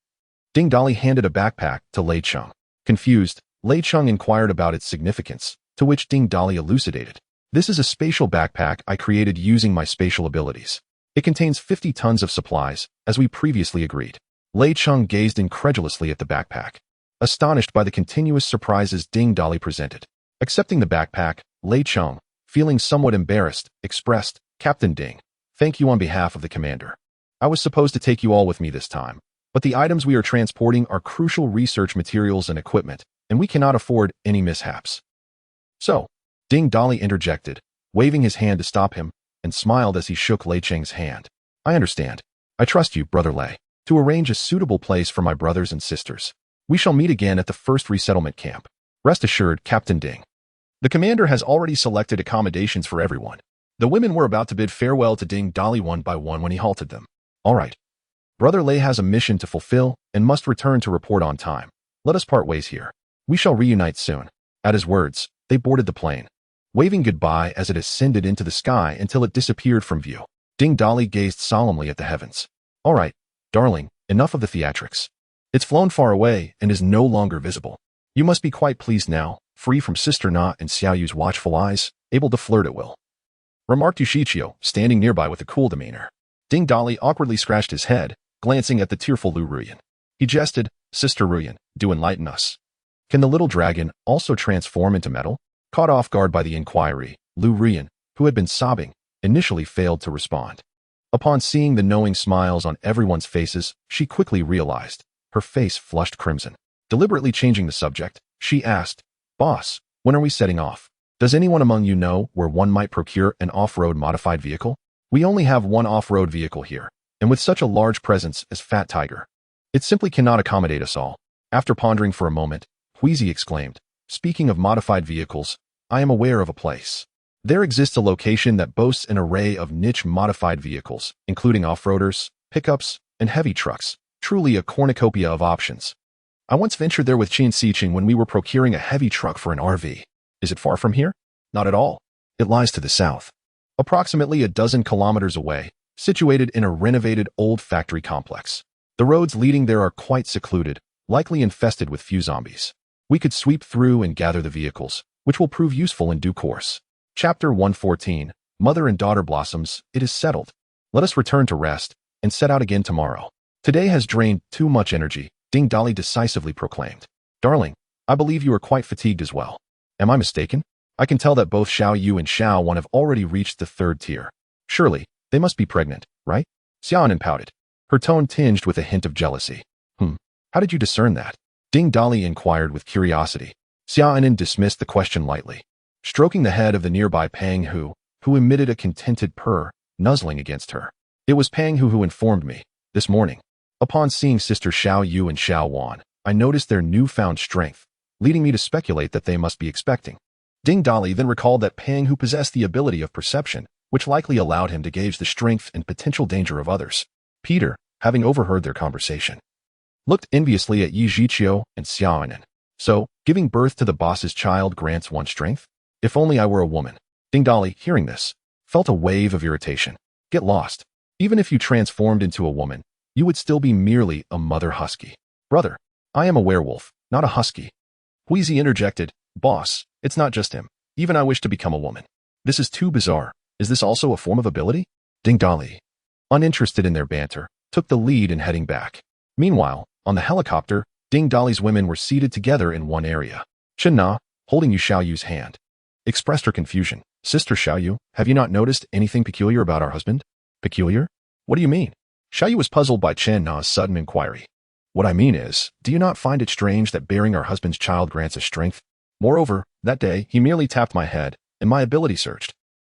Ding Dali handed a backpack to Lei Cheng. Confused, Lei Cheng inquired about its significance, to which Ding Dali elucidated. This is a spatial backpack I created using my spatial abilities. It contains 50 tons of supplies, as we previously agreed. Lei Cheng gazed incredulously at the backpack, astonished by the continuous surprises Ding Dali presented. Accepting the backpack, Lei Cheng, feeling somewhat embarrassed, expressed, Captain Ding, thank you on behalf of the commander. I was supposed to take you all with me this time, but the items we are transporting are crucial research materials and equipment, and we cannot afford any mishaps. So, Ding Dali interjected, waving his hand to stop him, and smiled as he shook Lei Cheng's hand. I understand. I trust you, Brother Lei, to arrange a suitable place for my brothers and sisters. We shall meet again at the first resettlement camp. Rest assured, Captain Ding. The commander has already selected accommodations for everyone. The women were about to bid farewell to Ding Dali one by one when he halted them. All right. Brother Lei has a mission to fulfill and must return to report on time. Let us part ways here. We shall reunite soon. At his words, they boarded the plane, waving goodbye as it ascended into the sky until it disappeared from view. Ding Dali gazed solemnly at the heavens. All right, darling, enough of the theatrics. It's flown far away and is no longer visible. You must be quite pleased now, free from Sister Na and Xiao Yu's watchful eyes, able to flirt at will. Remarked Yushichio, standing nearby with a cool demeanor. Ding Dali awkwardly scratched his head, glancing at the tearful Lu Ruyan. He jested, Sister Ruyan, do enlighten us. Can the little dragon also transform into metal? Caught off guard by the inquiry, Lu Ruyan, who had been sobbing, initially failed to respond. Upon seeing the knowing smiles on everyone's faces, she quickly realized. Her face flushed crimson. Deliberately changing the subject, she asked, Boss, when are we setting off? Does anyone among you know where one might procure an off-road modified vehicle? We only have one off-road vehicle here, and with such a large presence as Fat Tiger, it simply cannot accommodate us all. After pondering for a moment, Huizi exclaimed, Speaking of modified vehicles, I am aware of a place. There exists a location that boasts an array of niche modified vehicles, including off-roaders, pickups, and heavy trucks, truly a cornucopia of options. I once ventured there with Qin Siqing when we were procuring a heavy truck for an RV. Is it far from here? Not at all. It lies to the south, approximately a dozen kilometers away, situated in a renovated old factory complex. The roads leading there are quite secluded, likely infested with few zombies. We could sweep through and gather the vehicles, which will prove useful in due course. Chapter 114, Mother and Daughter Blossoms, it is settled. Let us return to rest, and set out again tomorrow. Today has drained too much energy, Ding Dali decisively proclaimed. Darling, I believe you are quite fatigued as well. Am I mistaken? I can tell that both Xiao Yu and Xiao Wan have already reached the 3rd tier. Surely, they must be pregnant, right? Xiaonan pouted, her tone tinged with a hint of jealousy. How did you discern that? Ding Dali inquired with curiosity. Xiaonan dismissed the question lightly, stroking the head of the nearby Pang Hu, who emitted a contented purr, nuzzling against her. It was Pang Hu informed me, this morning. Upon seeing Sister Xiao Yu and Xiao Wan, I noticed their newfound strength, leading me to speculate that they must be expecting. Ding Dali then recalled that Pang Hu possessed the ability of perception, which likely allowed him to gauge the strength and potential danger of others. Peter, having overheard their conversation, looked enviously at Yi Zhiqiu and Xiaonan. So, giving birth to the boss's child grants one strength? If only I were a woman. Ding Dali, hearing this, felt a wave of irritation. Get lost. Even if you transformed into a woman, you would still be merely a mother husky. Brother, I am a werewolf, not a husky. Huizi interjected, Boss, it's not just him. Even I wish to become a woman. This is too bizarre. Is this also a form of ability? Ding Dali, uninterested in their banter, took the lead in heading back. Meanwhile, on the helicopter, Ding Dali's women were seated together in one area. Chen Na, holding Yu Xiaoyu's hand, expressed her confusion. Sister Xiaoyu, have you not noticed anything peculiar about our husband? Peculiar? What do you mean? Xiaoyu was puzzled by Chen Na's sudden inquiry. What I mean is, do you not find it strange that bearing our husband's child grants us strength? Moreover, that day, he merely tapped my head, and my ability surged.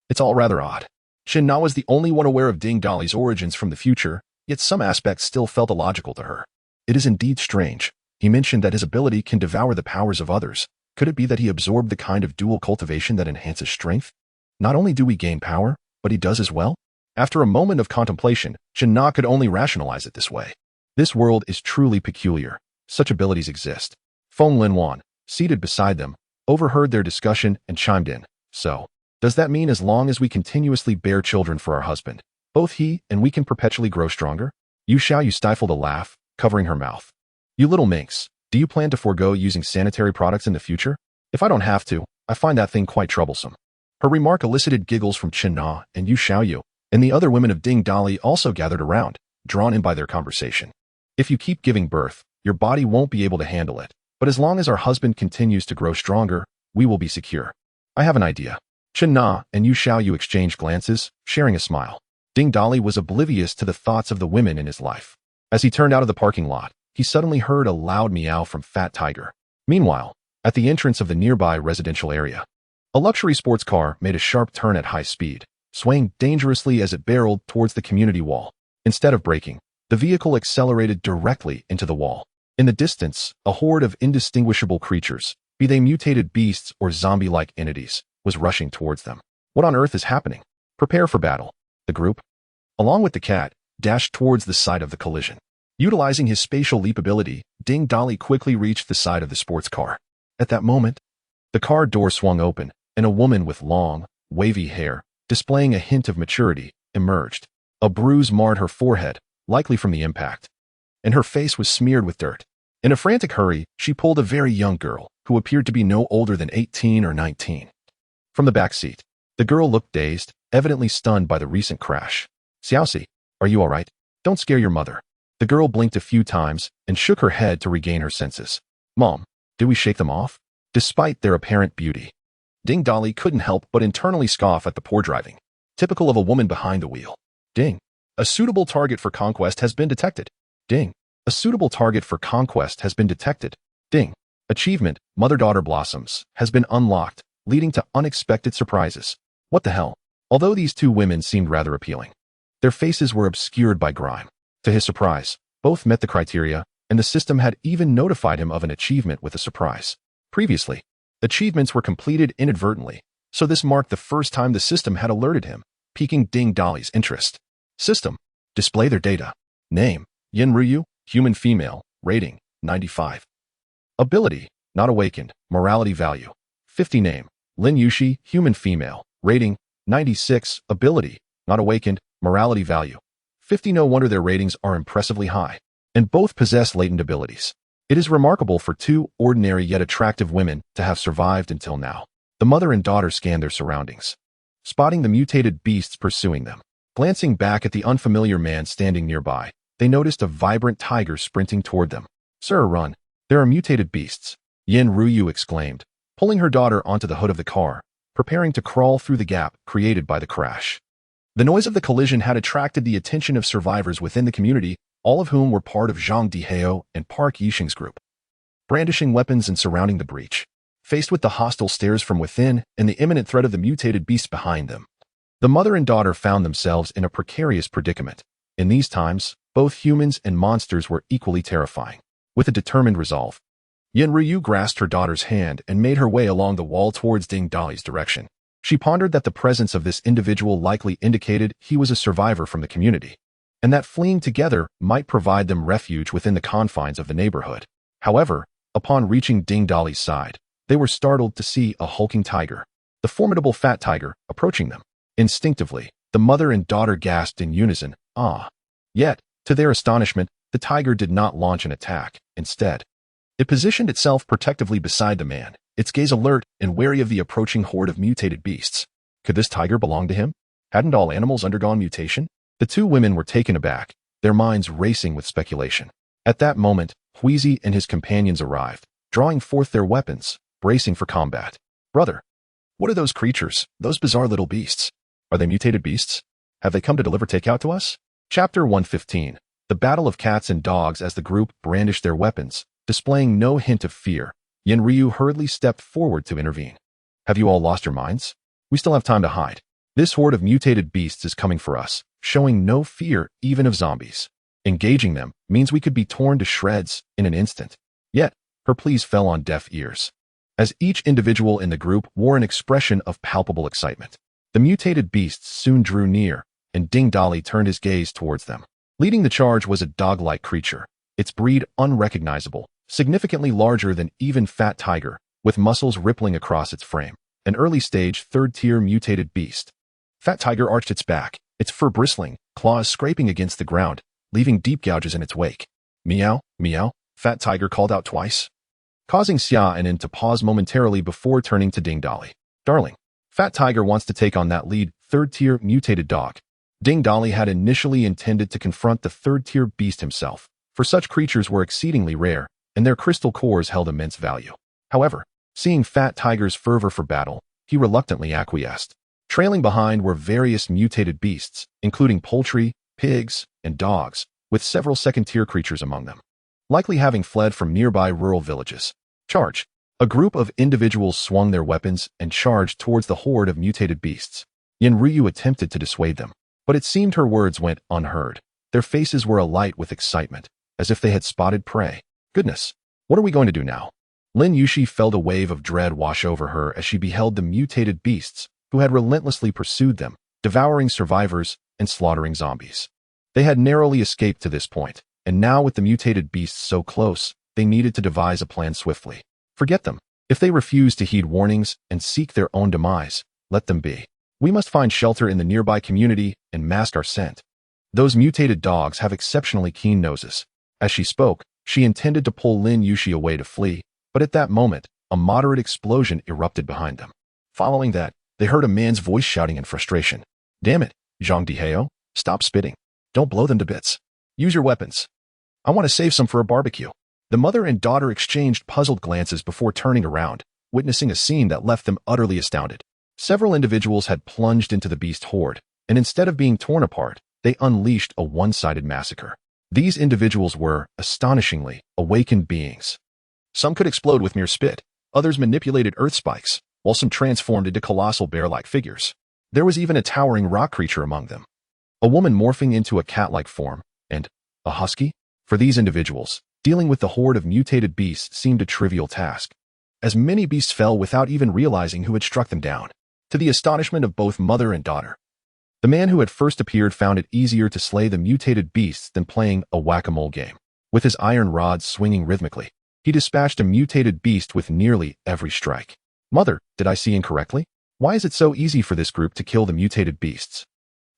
It's all rather odd. Chen Na was the only one aware of Ding Dali's origins from the future, yet some aspects still felt illogical to her. It is indeed strange. He mentioned that his ability can devour the powers of others. Could it be that he absorbed the kind of dual cultivation that enhances strength? Not only do we gain power, but he does as well? After a moment of contemplation, Chen Na could only rationalize it this way. This world is truly peculiar. Such abilities exist. Feng Linwan, seated beside them, overheard their discussion and chimed in. So, does that mean as long as we continuously bear children for our husband, both he and we can perpetually grow stronger? Yu Xiaoyu stifled a laugh, covering her mouth. You little minx, do you plan to forego using sanitary products in the future? If I don't have to, I find that thing quite troublesome. Her remark elicited giggles from Chen Na and Yu Xiaoyu, and the other women of Ding Dali also gathered around, drawn in by their conversation. If you keep giving birth, your body won't be able to handle it, but as long as our husband continues to grow stronger, we will be secure. I have an idea. Chen Na and Yu Xiaoyu exchanged glances, sharing a smile. Ding Dali was oblivious to the thoughts of the women in his life. As he turned out of the parking lot, he suddenly heard a loud meow from Fat Tiger. Meanwhile, at the entrance of the nearby residential area, a luxury sports car made a sharp turn at high speed, swaying dangerously as it barreled towards the community wall. Instead of braking, the vehicle accelerated directly into the wall. In the distance, a horde of indistinguishable creatures, be they mutated beasts or zombie-like entities, was rushing towards them. What on earth is happening? Prepare for battle. The group, along with the cat, dashed towards the site of the collision. Utilizing his spatial leap ability, Ding Dali quickly reached the side of the sports car. At that moment, the car door swung open, and a woman with long, wavy hair, displaying a hint of maturity, emerged. A bruise marred her forehead, likely from the impact, and her face was smeared with dirt. In a frantic hurry, she pulled a very young girl, who appeared to be no older than 18 or 19, from the back seat. The girl looked dazed, evidently stunned by the recent crash. Xiaoxi, are you all right? Don't scare your mother. The girl blinked a few times and shook her head to regain her senses. Mom, did we shake them off? Despite their apparent beauty, Ding Dali couldn't help but internally scoff at the poor driving, typical of a woman behind the wheel. Ding. A suitable target for conquest has been detected. Ding. A suitable target for conquest has been detected. Ding. Achievement, Mother-Daughter Blossoms, has been unlocked, leading to unexpected surprises. What the hell? Although these two women seemed rather appealing, their faces were obscured by grime. To his surprise, both met the criteria, and the system had even notified him of an achievement with a surprise. Previously, achievements were completed inadvertently, so this marked the first time the system had alerted him, piquing Ding Dali's interest. System. Display their data. Name, Yin Ryu, human female, rating, 95. Ability, not awakened, morality value, 50. Name, Lin Yushi, human female, rating, 96. Ability, not awakened, morality value, 50. No wonder their ratings are impressively high, and both possess latent abilities. It is remarkable for two ordinary yet attractive women to have survived until now. The mother and daughter scanned their surroundings, spotting the mutated beasts pursuing them. Glancing back at the unfamiliar man standing nearby, they noticed a vibrant tiger sprinting toward them. Sir, run. There are mutated beasts, Yin Ryu exclaimed, pulling her daughter onto the hood of the car, preparing to crawl through the gap created by the crash. The noise of the collision had attracted the attention of survivors within the community, all of whom were part of Zhang Diheo and Park Yixing's group. Brandishing weapons and surrounding the breach, faced with the hostile stares from within and the imminent threat of the mutated beast behind them. The mother and daughter found themselves in a precarious predicament. In these times, both humans and monsters were equally terrifying. With a determined resolve, Yenryu grasped her daughter's hand and made her way along the wall towards Ding Dali's direction. She pondered that the presence of this individual likely indicated he was a survivor from the community, and that fleeing together might provide them refuge within the confines of the neighborhood. However, upon reaching Ding Dali's side, they were startled to see a hulking tiger, the formidable fat tiger, approaching them. Instinctively, the mother and daughter gasped in unison, "Ah!" Yet, to their astonishment, the tiger did not launch an attack. Instead, it positioned itself protectively beside the man, its gaze alert and wary of the approaching horde of mutated beasts. Could this tiger belong to him? Hadn't all animals undergone mutation? The two women were taken aback, their minds racing with speculation. At that moment, Huizi and his companions arrived, drawing forth their weapons, bracing for combat. "Brother, what are those creatures, those bizarre little beasts? Are they mutated beasts? Have they come to deliver takeout to us?" Chapter 115. The Battle of Cats and Dogs. As the group brandished their weapons, displaying no hint of fear, Yenryu hurriedly stepped forward to intervene. "Have you all lost your minds? We still have time to hide. This horde of mutated beasts is coming for us, showing no fear even of zombies. Engaging them means we could be torn to shreds in an instant." Yet, her pleas fell on deaf ears, as each individual in the group wore an expression of palpable excitement. The mutated beasts soon drew near, and Ding Dali turned his gaze towards them. Leading the charge was a dog-like creature, its breed unrecognizable, significantly larger than even fat tiger, with muscles rippling across its frame. An early-stage, third-tier mutated beast. Fat tiger arched its back, its fur bristling, claws scraping against the ground, leaving deep gouges in its wake. "Meow, meow," Fat tiger called out twice, causing Xia and In to pause momentarily before turning to Ding Dali. "Darling, Fat tiger wants to take on that lead, third-tier mutated dog." Ding Dali had initially intended to confront the third-tier beast himself, for such creatures were exceedingly rare, and their crystal cores held immense value. However, seeing Fat Tiger's fervor for battle, he reluctantly acquiesced. Trailing behind were various mutated beasts, including poultry, pigs, and dogs, with several second-tier creatures among them, likely having fled from nearby rural villages. "Charge!" A group of individuals swung their weapons and charged towards the horde of mutated beasts. Yenryu attempted to dissuade them, but it seemed her words went unheard. Their faces were alight with excitement, as if they had spotted prey. "Goodness, what are we going to do now?" Lin Yushi felt a wave of dread wash over her as she beheld the mutated beasts who had relentlessly pursued them, devouring survivors and slaughtering zombies. They had narrowly escaped to this point, and now with the mutated beasts so close, they needed to devise a plan swiftly. Forget them. If they refuse to heed warnings and seek their own demise, let them be. We must find shelter in the nearby community and mask our scent. Those mutated dogs have exceptionally keen noses. As she spoke, she intended to pull Lin Yushi away to flee, but at that moment, a moderate explosion erupted behind them. Following that, they heard a man's voice shouting in frustration. "Damn it, Zhang Diheo, stop spitting. Don't blow them to bits. Use your weapons. I want to save some for a barbecue." The mother and daughter exchanged puzzled glances before turning around, witnessing a scene that left them utterly astounded. Several individuals had plunged into the beast horde, and instead of being torn apart, they unleashed a one-sided massacre. These individuals were, astonishingly, awakened beings. Some could explode with mere spit, others manipulated earth spikes, while some transformed into colossal bear-like figures. There was even a towering rock creature among them, a woman morphing into a cat-like form, and a husky. For these individuals, dealing with the horde of mutated beasts seemed a trivial task, as many beasts fell without even realizing who had struck them down. To the astonishment of both mother and daughter, the man who had first appeared found it easier to slay the mutated beasts than playing a whack-a-mole game. With his iron rods swinging rhythmically, he dispatched a mutated beast with nearly every strike. "Mother, did I see incorrectly? Why is it so easy for this group to kill the mutated beasts?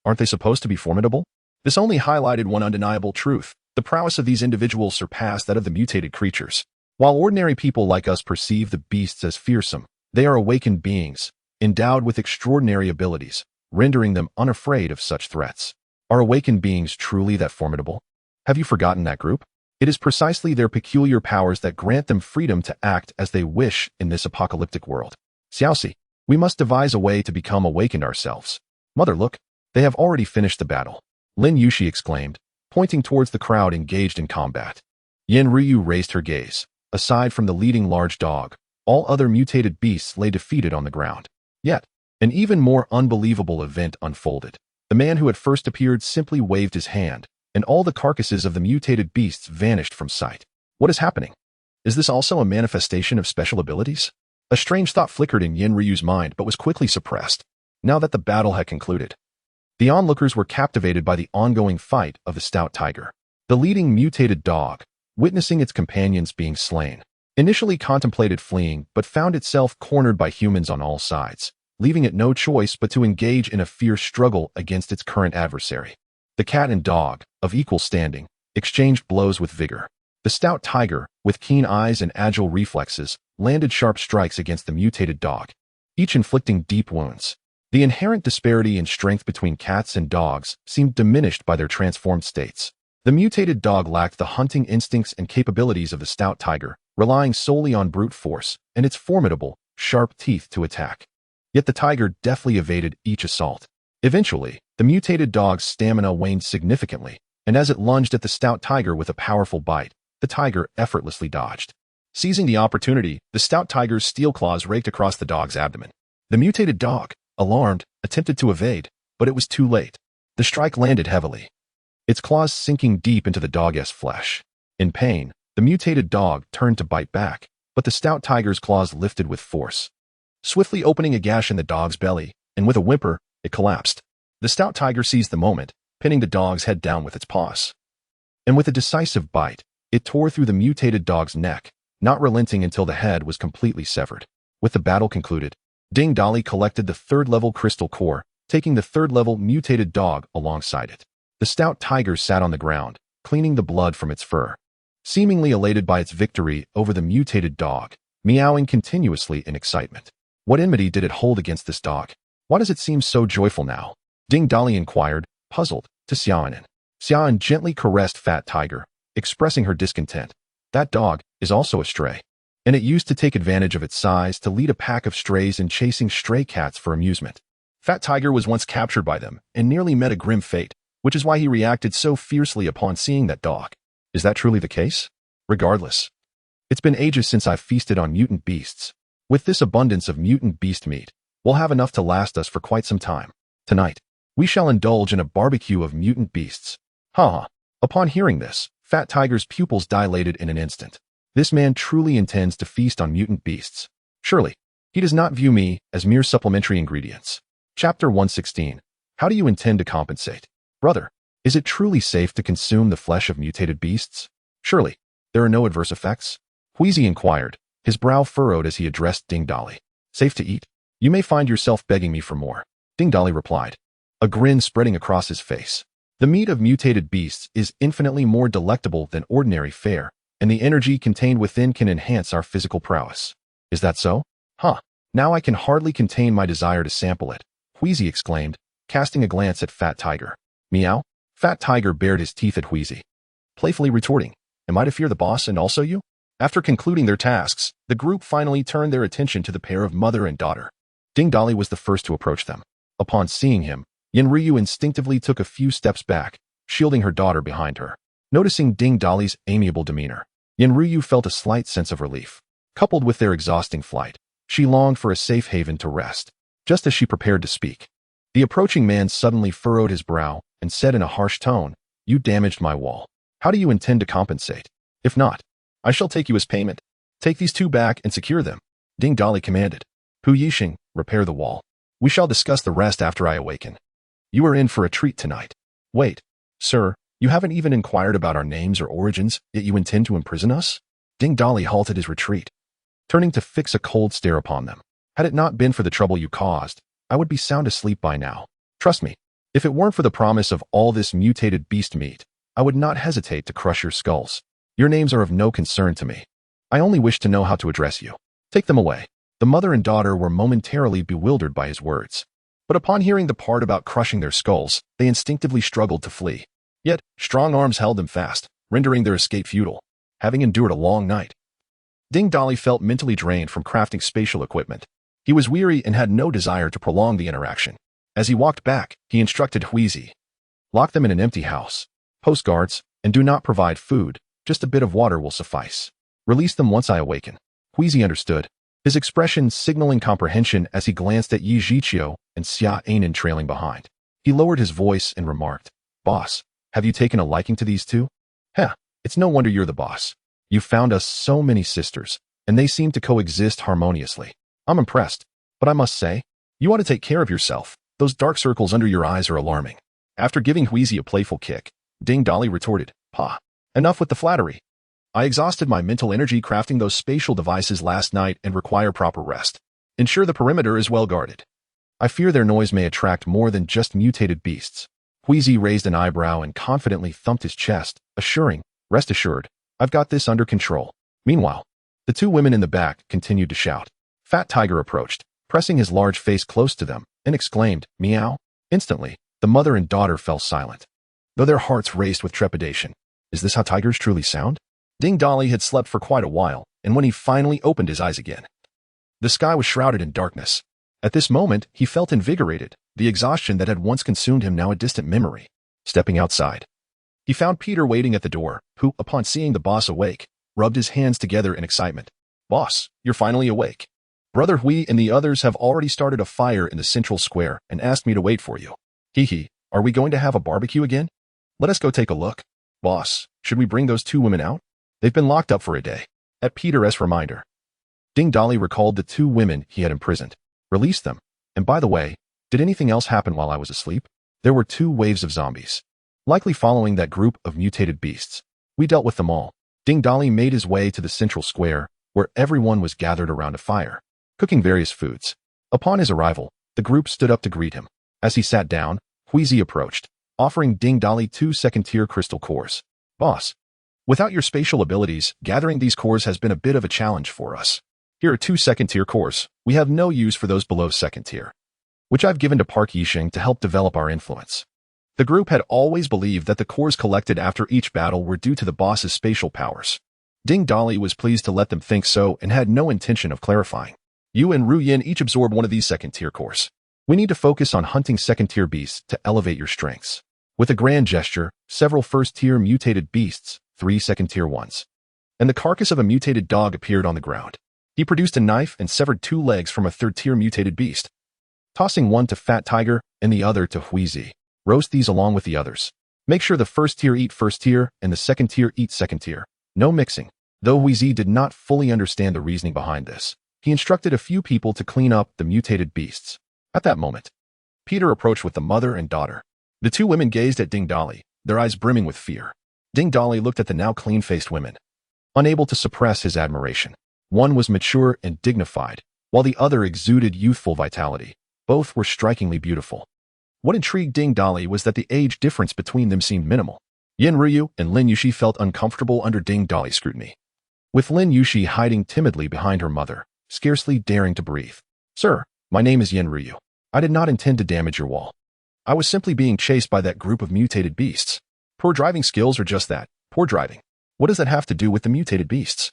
Aren't they supposed to be formidable?" This only highlighted one undeniable truth. The prowess of these individuals surpassed that of the mutated creatures. While ordinary people like us perceive the beasts as fearsome, they are awakened beings, endowed with extraordinary abilities, rendering them unafraid of such threats. Are awakened beings truly that formidable? Have you forgotten that group? It is precisely their peculiar powers that grant them freedom to act as they wish in this apocalyptic world. "Xiaoxi, we must devise a way to become awakened ourselves." "Mother, look, they have already finished the battle," Lin Yushi exclaimed, pointing towards the crowd engaged in combat. Yenryu raised her gaze. Aside from the leading large dog, All other mutated beasts lay defeated on the ground. Yet, an even more unbelievable event unfolded. The man who had first appeared simply waved his hand, and all the carcasses of the mutated beasts vanished from sight. What is happening? Is this also a manifestation of special abilities? A strange thought flickered in Yin Ryu's mind but was quickly suppressed, now that the battle had concluded. The onlookers were captivated by the ongoing fight of the stout tiger. The leading mutated dog, witnessing its companions being slain, initially contemplated fleeing but found itself cornered by humans on all sides, leaving it no choice but to engage in a fierce struggle against its current adversary. The cat and dog, of equal standing, exchanged blows with vigor. The stout tiger, with keen eyes and agile reflexes, landed sharp strikes against the mutated dog, each inflicting deep wounds. The inherent disparity in strength between cats and dogs seemed diminished by their transformed states. The mutated dog lacked the hunting instincts and capabilities of the stout tiger, relying solely on brute force and its formidable, sharp teeth to attack. Yet the tiger deftly evaded each assault. Eventually, the mutated dog's stamina waned significantly, and as it lunged at the stout tiger with a powerful bite, the tiger effortlessly dodged. Seizing the opportunity, the stout tiger's steel claws raked across the dog's abdomen. The mutated dog, alarmed, attempted to evade, but it was too late. The strike landed heavily, its claws sinking deep into the dog's flesh. In pain, the mutated dog turned to bite back, but the stout tiger's claws lifted with force, swiftly opening a gash in the dog's belly, and with a whimper, it collapsed. The stout tiger seized the moment, pinning the dog's head down with its paws. And with a decisive bite, it tore through the mutated dog's neck, not relenting until the head was completely severed. With the battle concluded, Ding Dali collected the third-level crystal core, taking the third-level mutated dog alongside it. The stout tiger sat on the ground, cleaning the blood from its fur, seemingly elated by its victory over the mutated dog, meowing continuously in excitement. What enmity did it hold against this dog? Why does it seem so joyful now? Ding Dali inquired, puzzled, to Xiaonan. Xiaonan gently caressed Fat Tiger, expressing her discontent. That dog is also a stray, and it used to take advantage of its size to lead a pack of strays in chasing stray cats for amusement. Fat Tiger was once captured by them and nearly met a grim fate, which is why he reacted so fiercely upon seeing that dog. Is that truly the case? Regardless, it's been ages since I've feasted on mutant beasts. With this abundance of mutant beast meat, we'll have enough to last us for quite some time. Tonight, we shall indulge in a barbecue of mutant beasts. Ha! Upon hearing this, Fat Tiger's pupils dilated in an instant. This man truly intends to feast on mutant beasts. Surely, he does not view me as mere supplementary ingredients. Chapter 116. How do you intend to compensate? Brother, is it truly safe to consume the flesh of mutated beasts? Surely, there are no adverse effects? Wheezy inquired, his brow furrowed as he addressed Ding Dali. Safe to eat? You may find yourself begging me for more. Ding Dali replied, a grin spreading across his face. The meat of mutated beasts is infinitely more delectable than ordinary fare, and the energy contained within can enhance our physical prowess. Is that so? Huh. Now I can hardly contain my desire to sample it, Wheezy exclaimed, casting a glance at Fat Tiger. Meow? Fat Tiger bared his teeth at Wheezy, playfully retorting, am I to fear the boss and also you? After concluding their tasks, the group finally turned their attention to the pair of mother and daughter. Ding Dali was the first to approach them. Upon seeing him, Yin Ryu instinctively took a few steps back, shielding her daughter behind her. Noticing Ding Dali's amiable demeanor, Yin Ryu felt a slight sense of relief. Coupled with their exhausting flight, she longed for a safe haven to rest. Just as she prepared to speak, the approaching man suddenly furrowed his brow and said in a harsh tone, you damaged my wall. How do you intend to compensate? If not, I shall take you as payment. Take these two back and secure them. Ding Dali commanded. Pu Yixing, repair the wall. We shall discuss the rest after I awaken. You are in for a treat tonight. Wait, sir, you haven't even inquired about our names or origins, yet you intend to imprison us? Ding Dali halted his retreat, turning to fix a cold stare upon them. Had it not been for the trouble you caused, I would be sound asleep by now. Trust me, if it weren't for the promise of all this mutated beast meat, I would not hesitate to crush your skulls. Your names are of no concern to me. I only wish to know how to address you. Take them away. The mother and daughter were momentarily bewildered by his words. But upon hearing the part about crushing their skulls, they instinctively struggled to flee. Yet, strong arms held them fast, rendering their escape futile, having endured a long night. Ding Dali felt mentally drained from crafting spatial equipment. He was weary and had no desire to prolong the interaction. As he walked back, he instructed Wheezy, lock them in an empty house, post guards, and do not provide food, just a bit of water will suffice. Release them once I awaken. Wheezy understood, his expression signaling comprehension as he glanced at Yi Zhiqiu and Xia Anan trailing behind. He lowered his voice and remarked, "Boss, have you taken a liking to these two? Heh, it's no wonder you're the boss. You found us so many sisters, and they seem to coexist harmoniously. I'm impressed, but I must say, you ought to take care of yourself. Those dark circles under your eyes are alarming." After giving Huizi a playful kick, Ding Dali retorted, "Pa, enough with the flattery. I exhausted my mental energy crafting those spatial devices last night and require proper rest. Ensure the perimeter is well guarded. I fear their noise may attract more than just mutated beasts." Huizi raised an eyebrow and confidently thumped his chest, assuring, "Rest assured, I've got this under control." Meanwhile, the two women in the back continued to shout. Fat Tiger approached, pressing his large face close to them, and exclaimed, "Meow." Instantly, the mother and daughter fell silent, though their hearts raced with trepidation. Is this how tigers truly sound? Ding Dali had slept for quite a while, and when he finally opened his eyes again, the sky was shrouded in darkness. At this moment, he felt invigorated, the exhaustion that had once consumed him now a distant memory. Stepping outside, he found Peter waiting at the door, who, upon seeing the boss awake, rubbed his hands together in excitement. "Boss, you're finally awake. Brother Hui and the others have already started a fire in the central square and asked me to wait for you. Hee, are we going to have a barbecue again? Let us go take a look. Boss, should we bring those two women out? They've been locked up for a day." At Peter's reminder, Ding Dali recalled the two women he had imprisoned. "Release them. And by the way, did anything else happen while I was asleep?" There were 2 waves of zombies, likely following that group of mutated beasts. "We dealt with them all." Ding Dali made his way to the central square, where everyone was gathered around a fire, cooking various foods. Upon his arrival, the group stood up to greet him. As he sat down, Huizi approached, offering Ding Dali 2 second-tier crystal cores. "Boss, without your spatial abilities, gathering these cores has been a bit of a challenge for us. Here are 2 second-tier cores. We have no use for those below second tier, which I've given to Park Yisheng to help develop our influence." The group had always believed that the cores collected after each battle were due to the boss's spatial powers. Ding Dali was pleased to let them think so and had no intention of clarifying. "You and Ru Yin each absorb one of these second-tier cores. We need to focus on hunting second-tier beasts to elevate your strengths." With a grand gesture, several first-tier mutated beasts, 3 second-tier ones, and the carcass of a mutated dog appeared on the ground. He produced a knife and severed 2 legs from a third-tier mutated beast, tossing one to Fat Tiger and the other to Huizi. "Roast these along with the others. Make sure the first tier eat first tier and the second tier eat second tier. No mixing." Though Huizi did not fully understand the reasoning behind this, he instructed a few people to clean up the mutated beasts. At that moment, Peter approached with the mother and daughter. The 2 women gazed at Ding Dali, their eyes brimming with fear. Ding Dali looked at the now clean-faced women, unable to suppress his admiration. One was mature and dignified, while the other exuded youthful vitality. Both were strikingly beautiful. What intrigued Ding Dali was that the age difference between them seemed minimal. Yin Ruyu and Lin Yushi felt uncomfortable under Ding Dali's scrutiny, with Lin Yushi hiding timidly behind her mother, scarcely daring to breathe. "Sir, my name is Yin Ruyu. I did not intend to damage your wall. I was simply being chased by that group of mutated beasts. Poor driving skills are just that, poor driving. What does that have to do with the mutated beasts?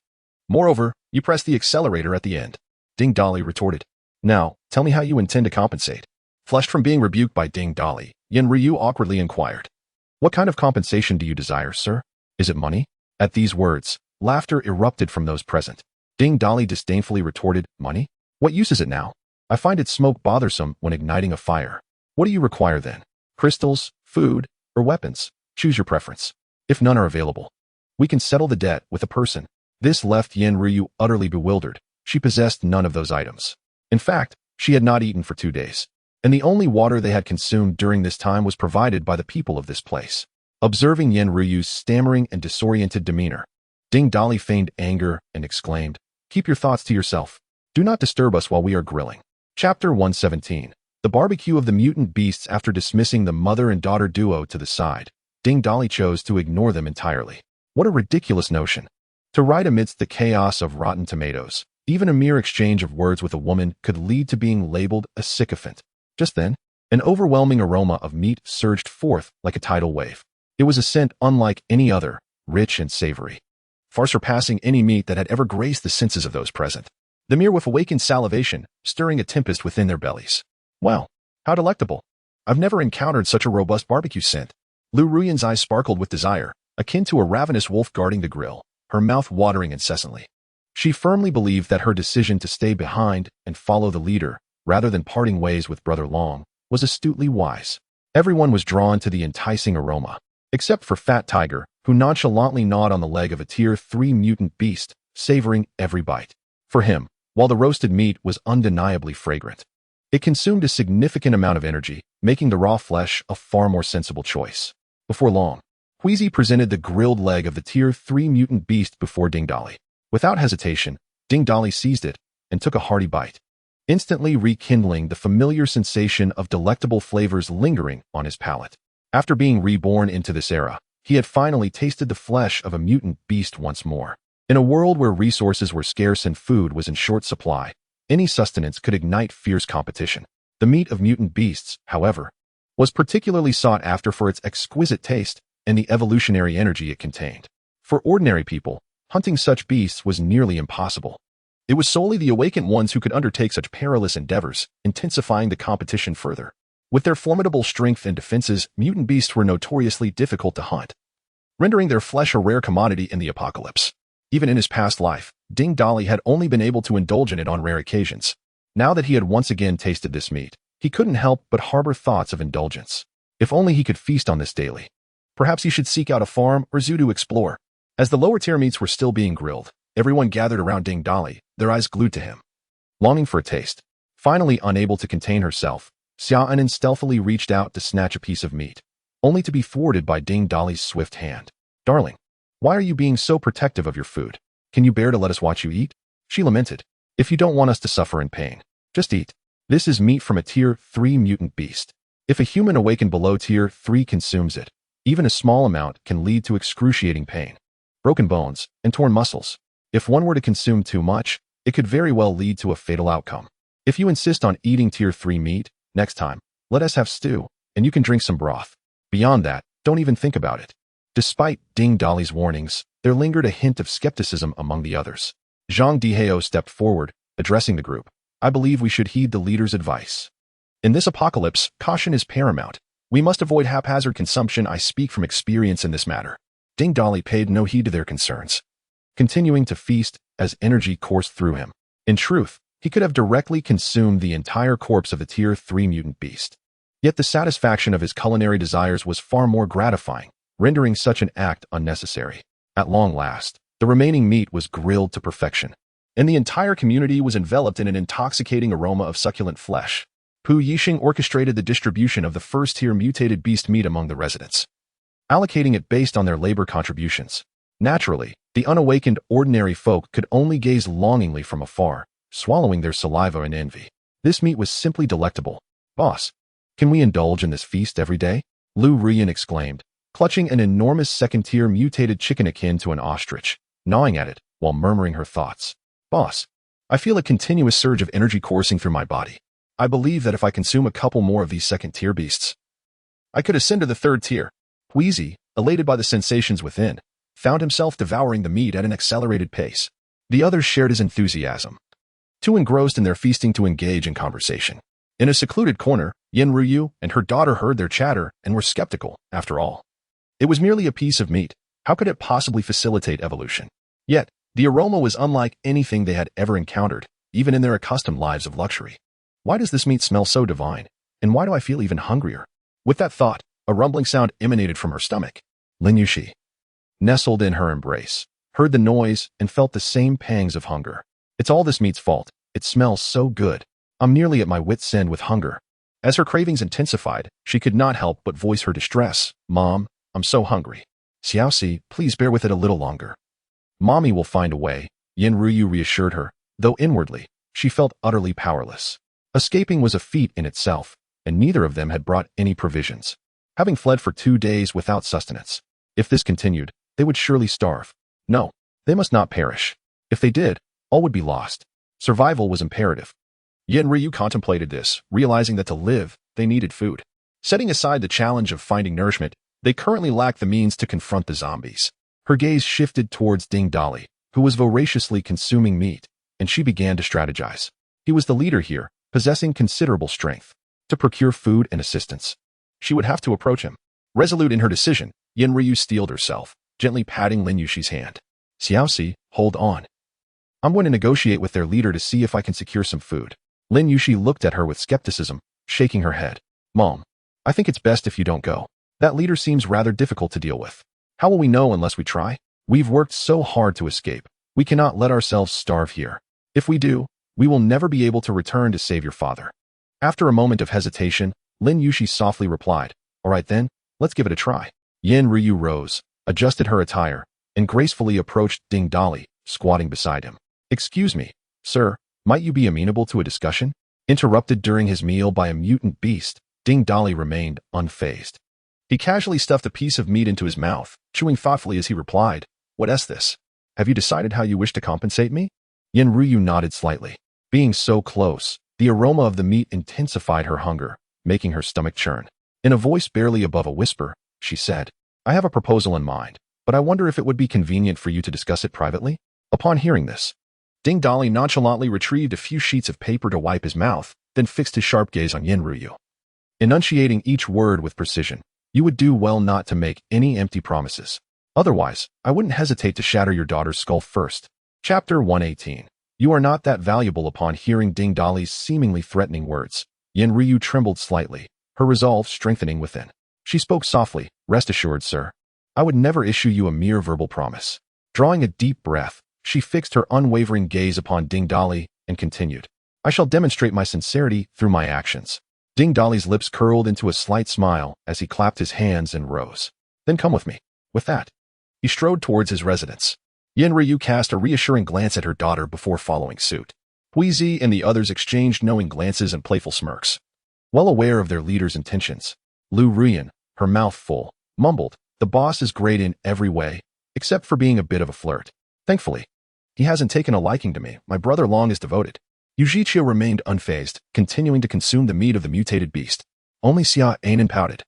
Moreover, you pressed the accelerator at the end." Ding Dali retorted. "Now, tell me how you intend to compensate." Flushed from being rebuked by Ding Dali, Yin Ryu awkwardly inquired, "What kind of compensation do you desire, sir? Is it money?" At these words, laughter erupted from those present. Ding Dali disdainfully retorted, "Money? What use is it now? I find its smoke bothersome when igniting a fire. What do you require then? Crystals, food, or weapons? Choose your preference. If none are available, we can settle the debt with a person." This left Yin Ryu utterly bewildered. She possessed none of those items. In fact, she had not eaten for 2 days, and the only water they had consumed during this time was provided by the people of this place. Observing Yin Ryu's stammering and disoriented demeanor, Ding Dali feigned anger and exclaimed, "Keep your thoughts to yourself. Do not disturb us while we are grilling." Chapter 117. The barbecue of the mutant beasts. After dismissing the mother and daughter duo to the side, Ding Dali chose to ignore them entirely. What a ridiculous notion. To ride amidst the chaos of rotten tomatoes, even a mere exchange of words with a woman could lead to being labeled a sycophant. Just then, an overwhelming aroma of meat surged forth like a tidal wave. It was a scent unlike any other, rich and savory, far surpassing any meat that had ever graced the senses of those present. The mere whiff awakened salivation, stirring a tempest within their bellies. "Wow, how delectable. I've never encountered such a robust barbecue scent." Lu Ruyan's eyes sparkled with desire, akin to a ravenous wolf guarding the grill, her mouth watering incessantly. She firmly believed that her decision to stay behind and follow the leader, rather than parting ways with Brother Long, was astutely wise. Everyone was drawn to the enticing aroma, except for Fat Tiger, who nonchalantly gnawed on the leg of a Tier 3 mutant beast, savoring every bite. For him, while the roasted meat was undeniably fragrant, it consumed a significant amount of energy, making the raw flesh a far more sensible choice. Before long, Wheezy presented the grilled leg of the Tier 3 mutant beast before Ding Dolly. Without hesitation, Ding Dolly seized it and took a hearty bite, instantly rekindling the familiar sensation of delectable flavors lingering on his palate. After being reborn into this era, he had finally tasted the flesh of a mutant beast once more. In a world where resources were scarce and food was in short supply, any sustenance could ignite fierce competition. The meat of mutant beasts, however, was particularly sought after for its exquisite taste and the evolutionary energy it contained. For ordinary people, hunting such beasts was nearly impossible. It was solely the awakened ones who could undertake such perilous endeavors, intensifying the competition further. With their formidable strength and defenses, mutant beasts were notoriously difficult to hunt, rendering their flesh a rare commodity in the apocalypse. Even in his past life, Ding Dolly had only been able to indulge in it on rare occasions. Now that he had once again tasted this meat, he couldn't help but harbor thoughts of indulgence. If only he could feast on this daily. Perhaps he should seek out a farm or zoo to explore. As the lower tier meats were still being grilled, everyone gathered around Ding Dolly, their eyes glued to him, longing for a taste. Finally unable to contain herself, Xiaonan stealthily reached out to snatch a piece of meat, only to be thwarted by Ding Dolly's swift hand. "Darling, why are you being so protective of your food? Can you bear to let us watch you eat?" She lamented. "If you don't want us to suffer in pain, just eat. This is meat from a Tier 3 mutant beast. If a human awakened below Tier 3 consumes it, even a small amount can lead to excruciating pain, broken bones, and torn muscles. If one were to consume too much, it could very well lead to a fatal outcome. If you insist on eating Tier 3 meat, next time, let us have stew, and you can drink some broth. Beyond that, don't even think about it." Despite Ding Dolly's warnings, there lingered a hint of skepticism among the others. Zhang Dihao stepped forward, addressing the group. "I believe we should heed the leader's advice. In this apocalypse, caution is paramount. We must avoid haphazard consumption. I speak from experience in this matter." Ding Dolly paid no heed to their concerns, continuing to feast as energy coursed through him. In truth, he could have directly consumed the entire corpse of the Tier 3 mutant beast. Yet the satisfaction of his culinary desires was far more gratifying, rendering such an act unnecessary. At long last, the remaining meat was grilled to perfection, and the entire community was enveloped in an intoxicating aroma of succulent flesh. Pu Yixing orchestrated the distribution of the first-tier mutated beast meat among the residents, allocating it based on their labor contributions. Naturally, the unawakened ordinary folk could only gaze longingly from afar, swallowing their saliva in envy. This meat was simply delectable. "Boss, can we indulge in this feast every day?" Lu Rian exclaimed, clutching an enormous second-tier mutated chicken akin to an ostrich, gnawing at it while murmuring her thoughts. "Boss, I feel a continuous surge of energy coursing through my body. I believe that if I consume a couple more of these second-tier beasts, I could ascend to the third tier." Wheezy, elated by the sensations within, found himself devouring the meat at an accelerated pace. The others shared his enthusiasm, too engrossed in their feasting to engage in conversation. In a secluded corner, Yin Ruyu and her daughter heard their chatter and were skeptical. After all, it was merely a piece of meat. How could it possibly facilitate evolution? Yet, the aroma was unlike anything they had ever encountered, even in their accustomed lives of luxury. "Why does this meat smell so divine? And why do I feel even hungrier?" With that thought, a rumbling sound emanated from her stomach. Lin Yushi, nestled in her embrace, heard the noise and felt the same pangs of hunger. "It's all this meat's fault. It smells so good. I'm nearly at my wit's end with hunger." As her cravings intensified, she could not help but voice her distress. "Mom, I'm so hungry." "Xiaoxi, please bear with it a little longer. Mommy will find a way," Yin Ruyu reassured her, though inwardly, she felt utterly powerless. Escaping was a feat in itself, and neither of them had brought any provisions, having fled for 2 days without sustenance. If this continued, they would surely starve. No, they must not perish. If they did, all would be lost. Survival was imperative. Yin Ryu contemplated this, realizing that to live, they needed food. Setting aside the challenge of finding nourishment, they currently lacked the means to confront the zombies. Her gaze shifted towards Ding Dolly, who was voraciously consuming meat, and she began to strategize. He was the leader here, possessing considerable strength. To procure food and assistance, she would have to approach him. Resolute in her decision, Yin Ryu steeled herself, gently patting Lin Yushi's hand. "Xiaoxi, hold on. I'm going to negotiate with their leader to see if I can secure some food. Lin Yushi looked at her with skepticism, shaking her head. Mom, I think it's best if you don't go. That leader seems rather difficult to deal with. How will we know unless we try? We've worked so hard to escape. We cannot let ourselves starve here. If we do, we will never be able to return to save your father. After a moment of hesitation, Lin Yushi softly replied, all right then, let's give it a try. Yin Ryu rose, adjusted her attire, and gracefully approached Ding Dali, squatting beside him. Excuse me, sir, might you be amenable to a discussion? Interrupted during his meal by a mutant beast, Ding Dali remained unfazed. He casually stuffed a piece of meat into his mouth, chewing thoughtfully as he replied, what is this? Have you decided how you wish to compensate me? Yin Ryu nodded slightly. Being so close, the aroma of the meat intensified her hunger, making her stomach churn. In a voice barely above a whisper, she said, I have a proposal in mind, but I wonder if it would be convenient for you to discuss it privately? Upon hearing this, Ding Dali nonchalantly retrieved a few sheets of paper to wipe his mouth, then fixed his sharp gaze on Yin Ryu. Enunciating each word with precision, you would do well not to make any empty promises. Otherwise, I wouldn't hesitate to shatter your daughter's skull first. Chapter 118. You are not that valuable. Upon hearing Ding Dali's seemingly threatening words, Yin Ryu trembled slightly, her resolve strengthening within. She spoke softly, rest assured, sir. I would never issue you a mere verbal promise. Drawing a deep breath, she fixed her unwavering gaze upon Ding Dali and continued, I shall demonstrate my sincerity through my actions. Ding Dali's lips curled into a slight smile as he clapped his hands and rose. Then come with me. With that, he strode towards his residence. Yin Ryu cast a reassuring glance at her daughter before following suit. Huizi and the others exchanged knowing glances and playful smirks. Well aware of their leader's intentions, Lu Ruyan, her mouth full, mumbled, the boss is great in every way, except for being a bit of a flirt. Thankfully, he hasn't taken a liking to me. My brother Long is devoted. Yujichio remained unfazed, continuing to consume the meat of the mutated beast. Only Xia Anan pouted,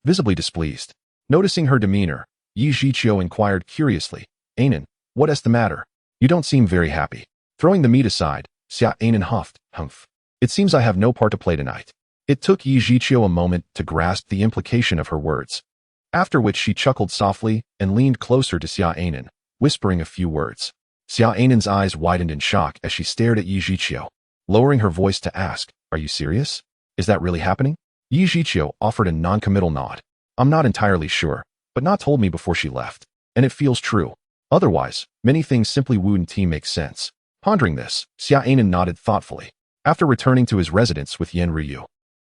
visibly displeased. Noticing her demeanor, Yujichio inquired curiously, Anan, what is the matter? You don't seem very happy. Throwing the meat aside, Xia Anan huffed, humph. It seems I have no part to play tonight. It took Yujichio a moment to grasp the implication of her words, after which she chuckled softly and leaned closer to Xia Anan, whispering a few words. Xia Anan's eyes widened in shock as she stared at Yujichio, lowering her voice to ask, are you serious? Is that really happening? Yujichio offered a non-committal nod. I'm not entirely sure, but Na told me before she left, and it feels true. Otherwise, many things simply wouldn't make sense. Pondering this, Xia Anan nodded thoughtfully. After returning to his residence with Yin Ryu,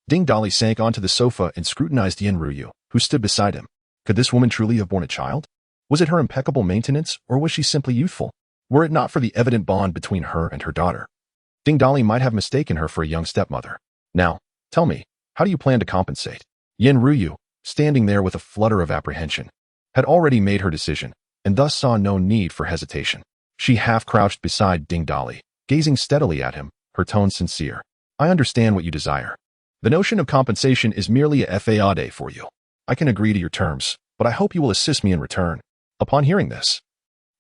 Ding Dali sank onto the sofa and scrutinized Yin Ryu, who stood beside him. Could this woman truly have borne a child? Was it her impeccable maintenance, or was she simply youthful? Were it not for the evident bond between her and her daughter, Ding Dali might have mistaken her for a young stepmother. Now, tell me, how do you plan to compensate? Yin Ryu, standing there with a flutter of apprehension, had already made her decision, and thus saw no need for hesitation. She half-crouched beside Ding Dali, gazing steadily at him, her tone sincere. I understand what you desire. The notion of compensation is merely a fade for you. I can agree to your terms, but I hope you will assist me in return. Upon hearing this,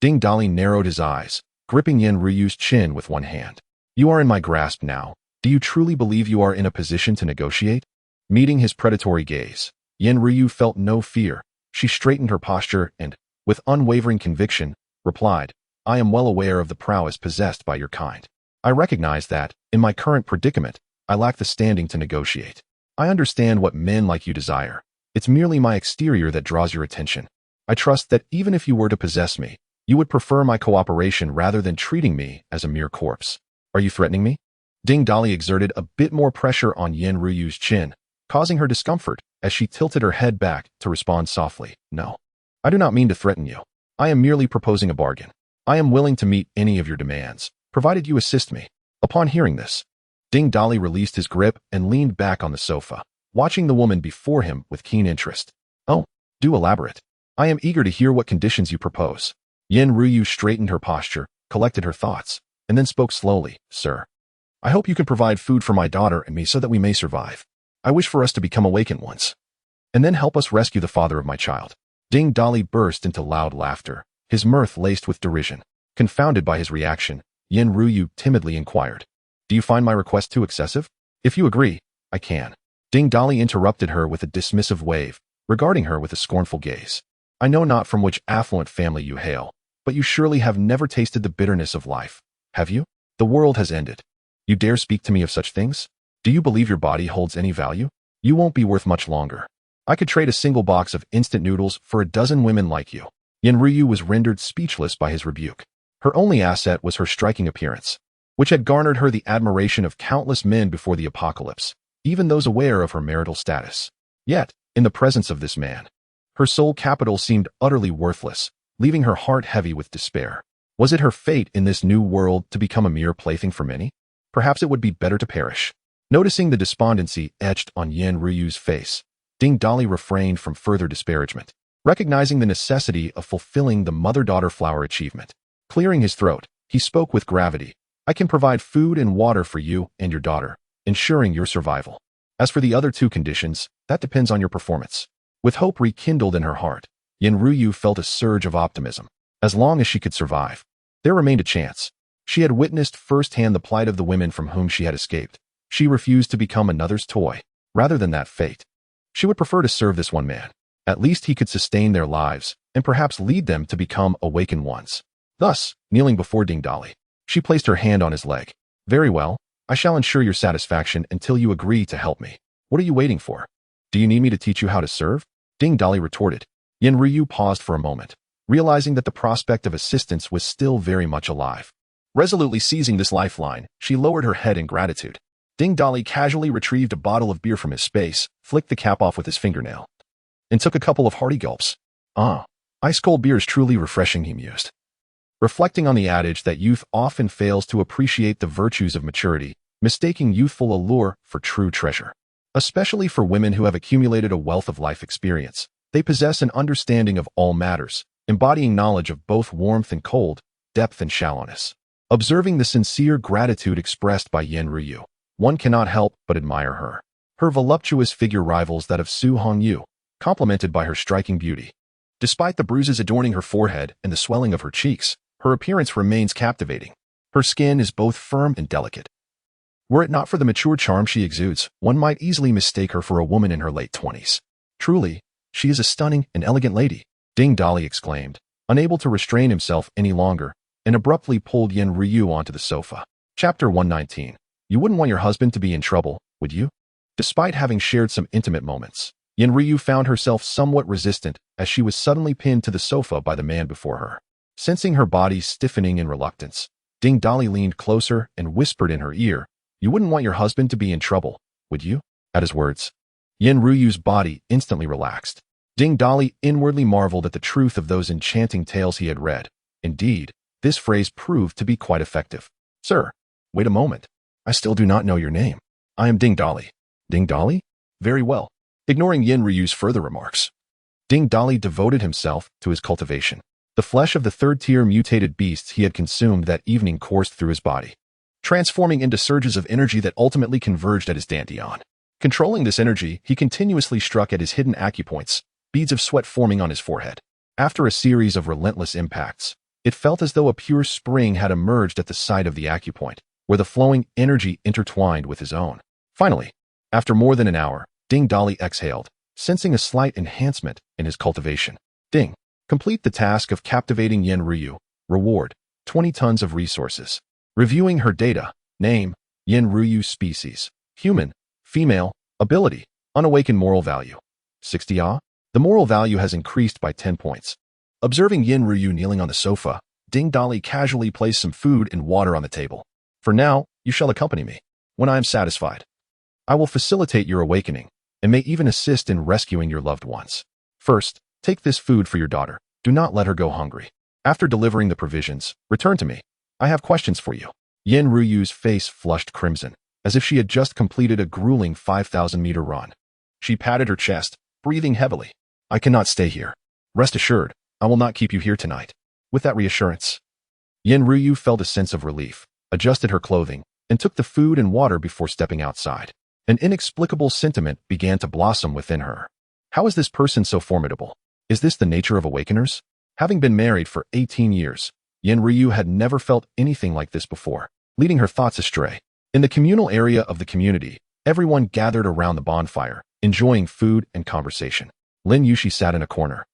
Ding Dali narrowed his eyes, gripping Yin Ryu's chin with one hand. You are in my grasp now. Do you truly believe you are in a position to negotiate? Meeting his predatory gaze, Yin Ryu felt no fear. She straightened her posture and, with unwavering conviction, replied, I am well aware of the prowess possessed by your kind. I recognize that, in my current predicament, I lack the standing to negotiate. I understand what men like you desire. It's merely my exterior that draws your attention. I trust that even if you were to possess me, you would prefer my cooperation rather than treating me as a mere corpse. Are you threatening me? Ding Dali exerted a bit more pressure on Yin Ryu's chin, causing her discomfort as she tilted her head back to respond softly. No, I do not mean to threaten you. I am merely proposing a bargain. I am willing to meet any of your demands, provided you assist me. Upon hearing this, Ding Dali released his grip and leaned back on the sofa, watching the woman before him with keen interest. Oh, do elaborate. I am eager to hear what conditions you propose. Yin Ryu straightened her posture, collected her thoughts, and then spoke slowly. Sir, I hope you can provide food for my daughter and me so that we may survive. I wish for us to become awakened once, and then help us rescue the father of my child. Ding Dali burst into loud laughter, his mirth laced with derision. Confounded by his reaction, Yin Ryu timidly inquired, do you find my request too excessive? If you agree, I can. Ding Dali interrupted her with a dismissive wave, regarding her with a scornful gaze. I know not from which affluent family you hail, but you surely have never tasted the bitterness of life. Have you? The world has ended. You dare speak to me of such things? Do you believe your body holds any value? You won't be worth much longer. I could trade a single box of instant noodles for a dozen women like you. Yenryu was rendered speechless by his rebuke. Her only asset was her striking appearance, which had garnered her the admiration of countless men before the apocalypse, even those aware of her marital status. Yet, in the presence of this man, her soul capital seemed utterly worthless, leaving her heart heavy with despair. Was it her fate in this new world to become a mere plaything for many? Perhaps it would be better to perish. Noticing the despondency etched on Yenryu's face, Ding Dali refrained from further disparagement, recognizing the necessity of fulfilling the mother-daughter flower achievement. Clearing his throat, he spoke with gravity. I can provide food and water for you and your daughter, ensuring your survival. As for the other two conditions, that depends on your performance. With hope rekindled in her heart, Yenryu felt a surge of optimism. As long as she could survive, there remained a chance. She had witnessed firsthand the plight of the women from whom she had escaped. She refused to become another's toy, rather than that fate. She would prefer to serve this one man. At least he could sustain their lives, and perhaps lead them to become awakened ones. Thus, kneeling before Ding Dali, she placed her hand on his leg. Very well, I shall ensure your satisfaction until you agree to help me. What are you waiting for? Do you need me to teach you how to serve? Ding Dali retorted. Yenryu paused for a moment, realizing that the prospect of assistance was still very much alive. Resolutely seizing this lifeline, she lowered her head in gratitude. Ding Dali casually retrieved a bottle of beer from his space, flicked the cap off with his fingernail, and took a couple of hearty gulps. Ah, ice-cold beer is truly refreshing, he mused. Reflecting on the adage that youth often fails to appreciate the virtues of maturity, mistaking youthful allure for true treasure. Especially for women who have accumulated a wealth of life experience, they possess an understanding of all matters, embodying knowledge of both warmth and cold, depth and shallowness. Observing the sincere gratitude expressed by Yenryu, one cannot help but admire her. Her voluptuous figure rivals that of Su Hongyu, complemented by her striking beauty. Despite the bruises adorning her forehead and the swelling of her cheeks, her appearance remains captivating. Her skin is both firm and delicate. Were it not for the mature charm she exudes, one might easily mistake her for a woman in her late 20s. Truly, she is a stunning and elegant lady, Ding Dali exclaimed, unable to restrain himself any longer, and abruptly pulled Yenryu onto the sofa. Chapter 119. You wouldn't want your husband to be in trouble, would you? Despite having shared some intimate moments, Yenryu found herself somewhat resistant as she was suddenly pinned to the sofa by the man before her. Sensing her body stiffening in reluctance, Ding Dali leaned closer and whispered in her ear, You wouldn't want your husband to be in trouble, would you? At his words, Yenryu's body instantly relaxed. Ding Dali inwardly marveled at the truth of those enchanting tales he had read. Indeed, this phrase proved to be quite effective. Sir, wait a moment. I still do not know your name. I am Ding Dali. Ding Dali? Very well. Ignoring Yenryu's further remarks, Ding Dali devoted himself to his cultivation. The flesh of the third-tier mutated beasts he had consumed that evening coursed through his body, transforming into surges of energy that ultimately converged at his dantian. Controlling this energy, he continuously struck at his hidden acupoints, beads of sweat forming on his forehead. After a series of relentless impacts, it felt as though a pure spring had emerged at the site of the acupoint, where the flowing energy intertwined with his own. Finally, after more than an hour, Ding Dali exhaled, sensing a slight enhancement in his cultivation. Ding. Complete the task of captivating Yenryu. Reward, 20 tons of resources. Reviewing her data. Name, Yenryu species. Human, female, ability, unawakened moral value. 60 Ah? The moral value has increased by 10 points. Observing Yenryu kneeling on the sofa, Ding Dali casually placed some food and water on the table. For now, you shall accompany me. When I am satisfied, I will facilitate your awakening, and may even assist in rescuing your loved ones. First, take this food for your daughter. Do not let her go hungry. After delivering the provisions, return to me. I have questions for you. Yenryu's face flushed crimson, as if she had just completed a grueling 5,000-meter run. She patted her chest, breathing heavily. I cannot stay here. Rest assured, I will not keep you here tonight. With that reassurance, Yenryu felt a sense of relief, adjusted her clothing, and took the food and water before stepping outside. An inexplicable sentiment began to blossom within her. How is this person so formidable? Is this the nature of awakeners? Having been married for 18 years, Yenryu had never felt anything like this before, leading her thoughts astray. In the communal area of the community, everyone gathered around the bonfire, enjoying food and conversation. Lin Yushi sat in a corner,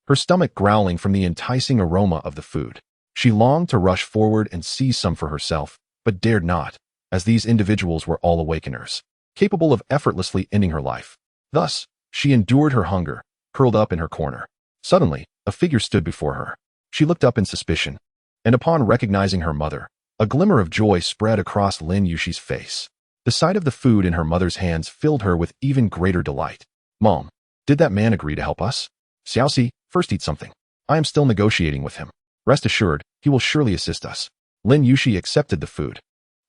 her stomach growling from the enticing aroma of the food. She longed to rush forward and seize some for herself, but dared not, as these individuals were all awakeners, capable of effortlessly ending her life. Thus, she endured her hunger, curled up in her corner. Suddenly, a figure stood before her. She looked up in suspicion, and upon recognizing her mother, a glimmer of joy spread across Lin Yushi's face. The sight of the food in her mother's hands filled her with even greater delight. Mom, did that man agree to help us? Xiaoxi, first eat something. I am still negotiating with him. Rest assured, he will surely assist us. Lin Yushi accepted the food,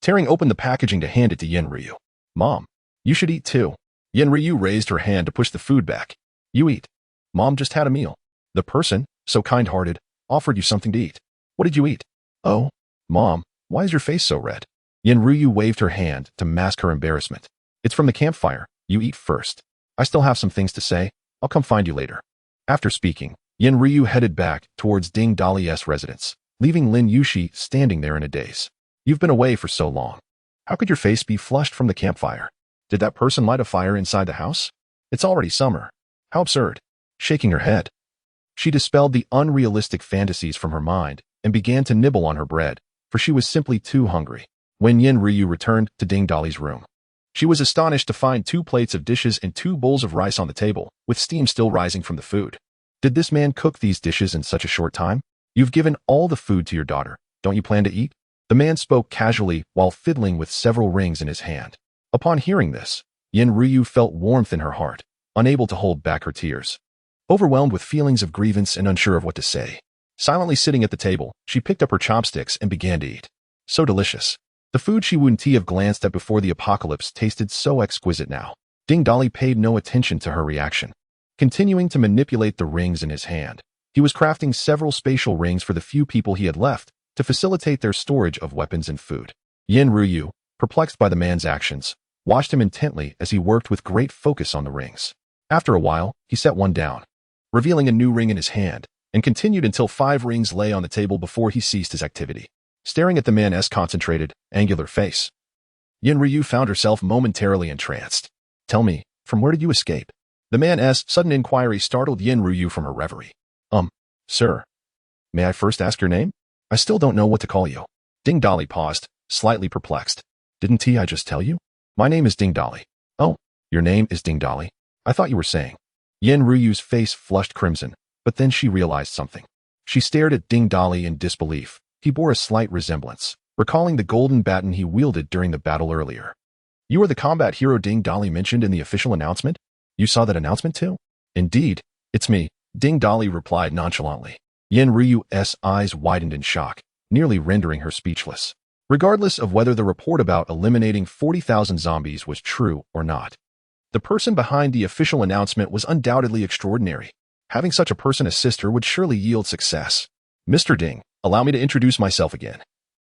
tearing open the packaging to hand it to Yin Ryu. Mom, you should eat too. Yin Ryu raised her hand to push the food back. You eat. Mom just had a meal. The person, so kind-hearted, offered you something to eat. What did you eat? Oh, Mom, why is your face so red? Yin Ryu waved her hand to mask her embarrassment. It's from the campfire. You eat first. I still have some things to say. I'll come find you later. After speaking, Yin Ryu headed back towards Ding Dali's residence, leaving Lin Yushi standing there in a daze. You've been away for so long. How could your face be flushed from the campfire? Did that person light a fire inside the house? It's already summer. How absurd. Shaking her head, she dispelled the unrealistic fantasies from her mind and began to nibble on her bread, for she was simply too hungry. When Yin Ryu returned to Ding Dali's room, she was astonished to find 2 plates of dishes and 2 bowls of rice on the table, with steam still rising from the food. Did this man cook these dishes in such a short time? You've given all the food to your daughter. Don't you plan to eat? The man spoke casually while fiddling with several rings in his hand. Upon hearing this, Yin Ryu felt warmth in her heart, unable to hold back her tears. Overwhelmed with feelings of grievance and unsure of what to say, silently sitting at the table, she picked up her chopsticks and began to eat. So delicious. The food she wouldn't have glanced at before the apocalypse tasted so exquisite now. Ding Dali paid no attention to her reaction, continuing to manipulate the rings in his hand. He was crafting several spatial rings for the few people he had left to facilitate their storage of weapons and food. Yin Ryu, perplexed by the man's actions, watched him intently as he worked with great focus on the rings. After a while, he set one down, revealing a new ring in his hand, and continued until 5 rings lay on the table before he ceased his activity. Staring at the man's concentrated, angular face, Yin Ryu found herself momentarily entranced. Tell me, from where did you escape? The man's sudden inquiry startled Yin Ryu from her reverie. Sir, may I first ask your name? I still don't know what to call you. Ding Dali paused, slightly perplexed. Didn't I just tell you? My name is Ding Dali. Oh, your name is Ding Dali? I thought you were saying. Yin Ryu's face flushed crimson, but then she realized something. She stared at Ding Dali in disbelief. He bore a slight resemblance, recalling the golden baton he wielded during the battle earlier. You are the combat hero Ding Dali mentioned in the official announcement? You saw that announcement too? Indeed, it's me, Ding Dali replied nonchalantly. Yin Ryu's eyes widened in shock, nearly rendering her speechless. Regardless of whether the report about eliminating 40,000 zombies was true or not, the person behind the official announcement was undoubtedly extraordinary. Having such a person assist her would surely yield success. Mr. Ding, allow me to introduce myself again.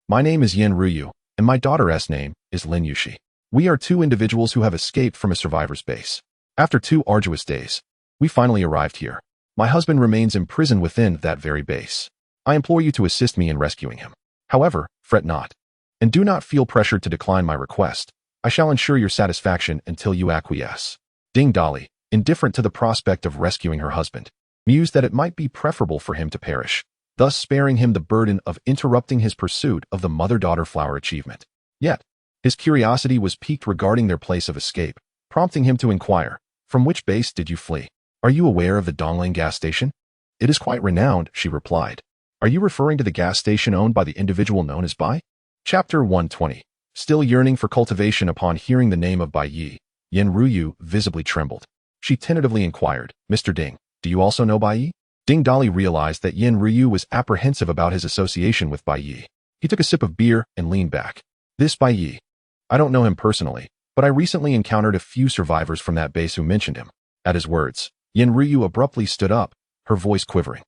My name is Yin Ryu, and my daughter's name is Lin Yushi. We are 2 individuals who have escaped from a survivor's base. After 2 arduous days, we finally arrived here. My husband remains imprisoned within that very base. I implore you to assist me in rescuing him. However, fret not, and do not feel pressured to decline my request. I shall ensure your satisfaction until you acquiesce. Ding Dali, indifferent to the prospect of rescuing her husband, mused that it might be preferable for him to perish, thus sparing him the burden of interrupting his pursuit of the mother-daughter flower achievement. Yet, his curiosity was piqued regarding their place of escape, prompting him to inquire, from which base did you flee? Are you aware of the Dongling gas station? It is quite renowned, she replied. Are you referring to the gas station owned by the individual known as Bai? Chapter 120. Still yearning for cultivation upon hearing the name of Bai Yi, Yin Ryu visibly trembled. She tentatively inquired, Mr. Ding, do you also know Bai Yi? Ding Dali realized that Yin Ryu was apprehensive about his association with Bai Yi. He took a sip of beer and leaned back. This Bai Yi. I don't know him personally, but I recently encountered a few survivors from that base who mentioned him. At his words, Yin Ryu abruptly stood up, her voice quivering.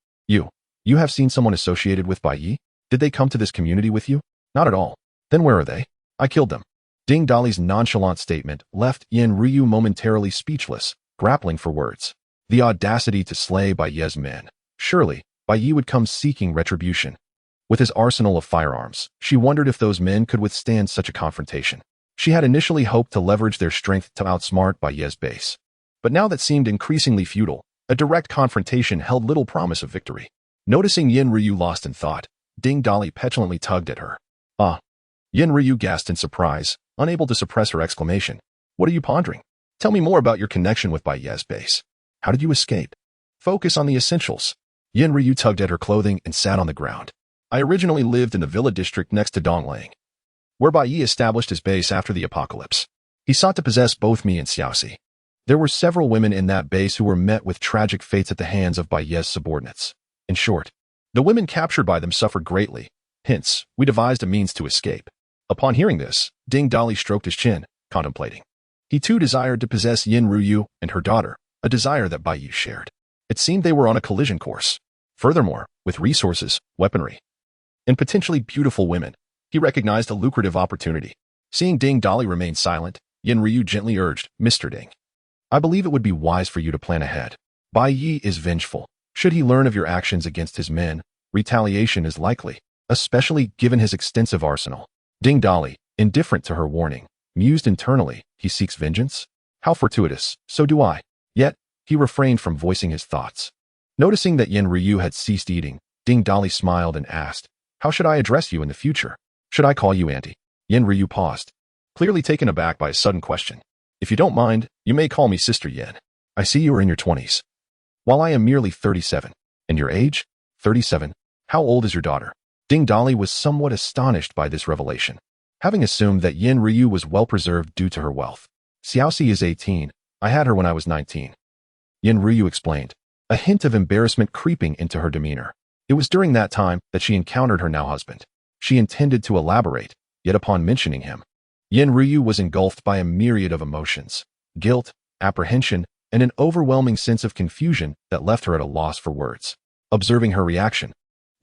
You have seen someone associated with Bai Yi? Did they come to this community with you? Not at all. Then where are they? I killed them. Ding Dali's nonchalant statement left Yin Ryu momentarily speechless, grappling for words. The audacity to slay Bai Yi's men. Surely, Bai Yi would come seeking retribution. With his arsenal of firearms, she wondered if those men could withstand such a confrontation. She had initially hoped to leverage their strength to outsmart Bai Yi's base. But now that seemed increasingly futile, a direct confrontation held little promise of victory. Noticing Yin Ryu lost in thought, Ding Dali petulantly tugged at her. Ah! Yin Ryu gasped in surprise, unable to suppress her exclamation. What are you pondering? Tell me more about your connection with Bai Ye's base. How did you escape? Focus on the essentials. Yin Ryu tugged at her clothing and sat on the ground. I originally lived in the villa district next to Donglang, where Bai Yi established his base after the apocalypse. He sought to possess both me and Xiaoxi. There were several women in that base who were met with tragic fates at the hands of Bai Ye's subordinates. In short, the women captured by them suffered greatly. Hence, we devised a means to escape. Upon hearing this, Ding Dali stroked his chin, contemplating. He too desired to possess Yin Ryu and her daughter, a desire that Bai Yi shared. It seemed they were on a collision course. Furthermore, with resources, weaponry, and potentially beautiful women, he recognized a lucrative opportunity. Seeing Ding Dali remain silent, Yin Ryu gently urged, Mr. Ding, I believe it would be wise for you to plan ahead. Bai Yi is vengeful. Should he learn of your actions against his men, retaliation is likely, especially given his extensive arsenal. Ding Dali, indifferent to her warning, mused internally, he seeks vengeance? How fortuitous, so do I. Yet, he refrained from voicing his thoughts. Noticing that Yin Ryu had ceased eating, Ding Dali smiled and asked, How should I address you in the future? Should I call you Auntie? Yin Ryu paused, clearly taken aback by a sudden question. If you don't mind, you may call me Sister Yin. I see you are in your 20s. While I am merely 37. And your age? 37. How old is your daughter? Ding Dali was somewhat astonished by this revelation, having assumed that Yin Ryu was well preserved due to her wealth. Xiaoxi is 18. I had her when I was 19. Yin Ryu explained, a hint of embarrassment creeping into her demeanor. It was during that time that she encountered her now husband. She intended to elaborate, yet upon mentioning him, Yin Ryu was engulfed by a myriad of emotions, guilt, apprehension, and an overwhelming sense of confusion that left her at a loss for words. Observing her reaction,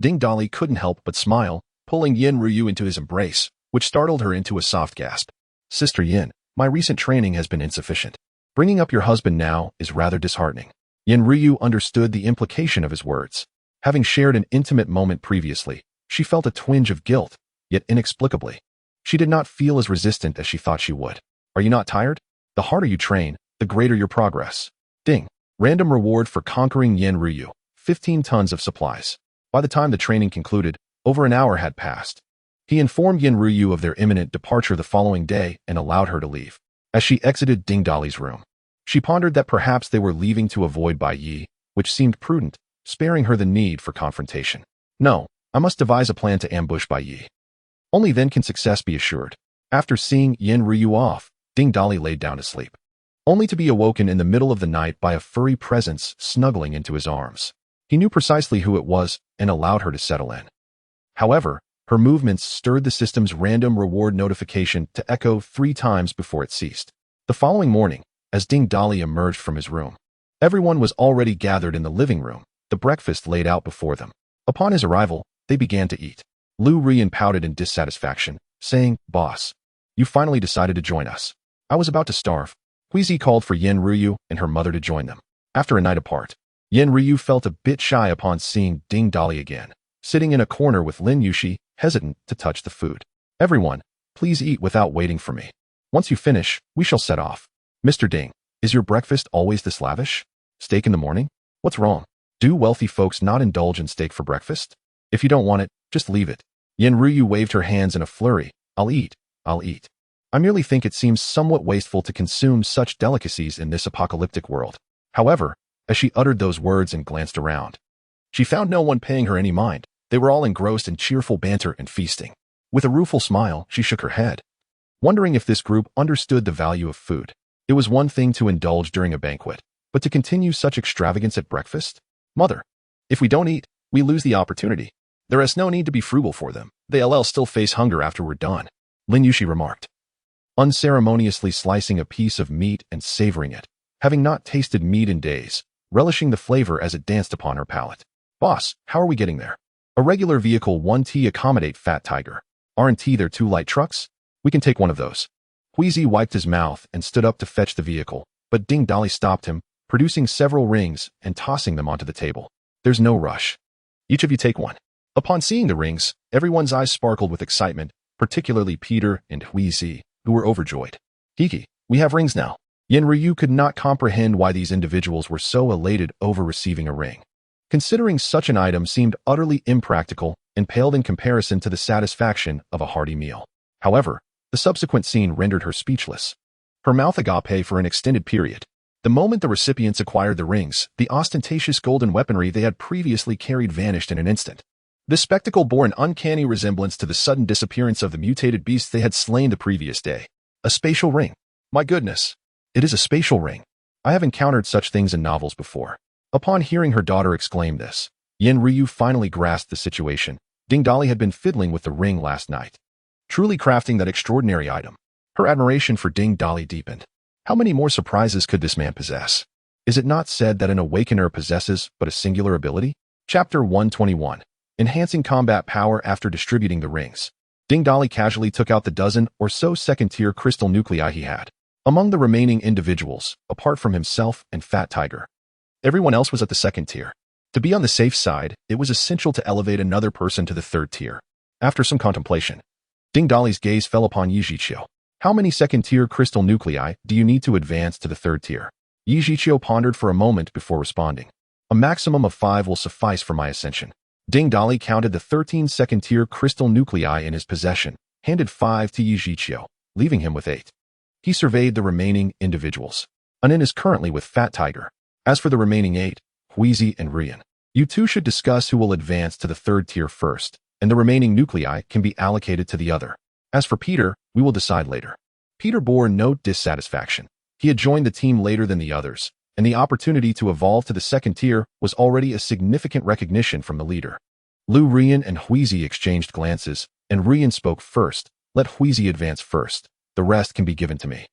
Ding Dali couldn't help but smile, pulling Yin Ryu into his embrace, which startled her into a soft gasp. Sister Yin, my recent training has been insufficient. Bringing up your husband now is rather disheartening. Yin Ryu understood the implication of his words. Having shared an intimate moment previously, she felt a twinge of guilt, yet inexplicably, she did not feel as resistant as she thought she would. Are you not tired? The harder you train, the greater your progress. Ding. Random reward for conquering Yin Ryu. 15 tons of supplies. By the time the training concluded, over an hour had passed. He informed Yin Ryu of their imminent departure the following day and allowed her to leave. As she exited Ding Dali's room, she pondered that perhaps they were leaving to avoid Bai Yi, which seemed prudent, sparing her the need for confrontation. No, I must devise a plan to ambush Bai Yi. Only then can success be assured. After seeing Yin Ryu off, Ding Dali laid down to sleep, only to be awoken in the middle of the night by a furry presence snuggling into his arms. He knew precisely who it was and allowed her to settle in. However, her movements stirred the system's random reward notification to echo 3 times before it ceased. The following morning, as Ding Dali emerged from his room, everyone was already gathered in the living room, the breakfast laid out before them. Upon his arrival, they began to eat. Lu Rian pouted in dissatisfaction, saying, Boss, you finally decided to join us. I was about to starve. Huizi called for Yin Ryu and her mother to join them. After a night apart, Yin Ryu felt a bit shy upon seeing Ding Dali again, sitting in a corner with Lin Yushi, hesitant to touch the food. Everyone, please eat without waiting for me. Once you finish, we shall set off. Mr. Ding, is your breakfast always this lavish? Steak in the morning? What's wrong? Do wealthy folks not indulge in steak for breakfast? If you don't want it, just leave it. Yin Ryu waved her hands in a flurry. I'll eat. I merely think it seems somewhat wasteful to consume such delicacies in this apocalyptic world. However, as she uttered those words and glanced around, she found no one paying her any mind. They were all engrossed in cheerful banter and feasting. With a rueful smile, she shook her head, wondering if this group understood the value of food. It was one thing to indulge during a banquet, but to continue such extravagance at breakfast? Mother, if we don't eat, we lose the opportunity. There is no need to be frugal for them. They'll still face hunger after we're done, Lin Yushi remarked, unceremoniously slicing a piece of meat and savoring it, having not tasted meat in days, relishing the flavor as it danced upon her palate. Boss, how are we getting there? A regular vehicle 1T accommodate Fat Tiger. Aren't there 2 light trucks? We can take one of those. Huizi wiped his mouth and stood up to fetch the vehicle, but Ding Dali stopped him, producing several rings and tossing them onto the table. There's no rush. Each of you take one. Upon seeing the rings, everyone's eyes sparkled with excitement, particularly Peter and Huizi, who were overjoyed. Kiki, we have rings now. Yin Ryu could not comprehend why these individuals were so elated over receiving a ring. Considering such an item seemed utterly impractical and paled in comparison to the satisfaction of a hearty meal. However, the subsequent scene rendered her speechless. Her mouth agape for an extended period. The moment the recipients acquired the rings, the ostentatious golden weaponry they had previously carried vanished in an instant. This spectacle bore an uncanny resemblance to the sudden disappearance of the mutated beasts they had slain the previous day. A spatial ring. My goodness. It is a spatial ring. I have encountered such things in novels before. Upon hearing her daughter exclaim this, Yin Ryu finally grasped the situation. Ding Dali had been fiddling with the ring last night, truly crafting that extraordinary item. Her admiration for Ding Dali deepened. How many more surprises could this man possess? Is it not said that an awakener possesses but a singular ability? Chapter 121. Enhancing combat power after distributing the rings. Ding Dali casually took out the dozen or so second-tier crystal nuclei he had. Among the remaining individuals, apart from himself and Fat Tiger, everyone else was at the second tier. To be on the safe side, it was essential to elevate another person to the third tier. After some contemplation, Ding Dali's gaze fell upon Yi Zhiqiu. How many second-tier crystal nuclei do you need to advance to the third tier? Yi Zhiqiu pondered for a moment before responding. A maximum of 5 will suffice for my ascension. Ding Dali counted the 13 second-tier crystal nuclei in his possession, handed 5 to Yi Zhiqiu, leaving him with 8. He surveyed the remaining individuals. Anin is currently with Fat Tiger. As for the remaining 8, Huizi and Rian, you two should discuss who will advance to the third tier first, and the remaining nuclei can be allocated to the other. As for Peter, we will decide later. Peter bore no dissatisfaction. He had joined the team later than the others, and the opportunity to evolve to the second tier was already a significant recognition from the leader. Lu Rian and Huizi exchanged glances, and Rian spoke first. Let Huizi advance first. The rest can be given to me.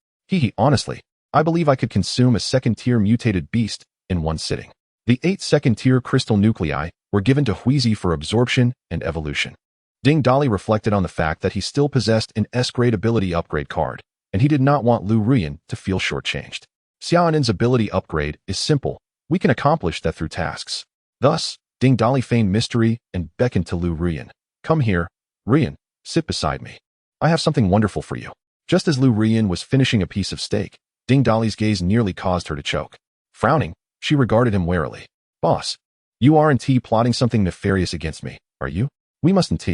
Honestly, I believe I could consume a second-tier mutated beast in one sitting. The 8 second-tier crystal nuclei were given to Huizi for absorption and evolution. Ding Dali reflected on the fact that he still possessed an S-grade ability upgrade card, and he did not want Lu Rian to feel shortchanged. Xiaonin's ability upgrade is simple. We can accomplish that through tasks. Thus, Ding Dali feigned mystery and beckoned to Lu Rian. Come here, Rian, sit beside me. I have something wonderful for you. Just as Lu Rian was finishing a piece of steak, Ding Dali's gaze nearly caused her to choke. Frowning, she regarded him warily. Boss, you aren't plotting something nefarious against me, are you? We mustn't.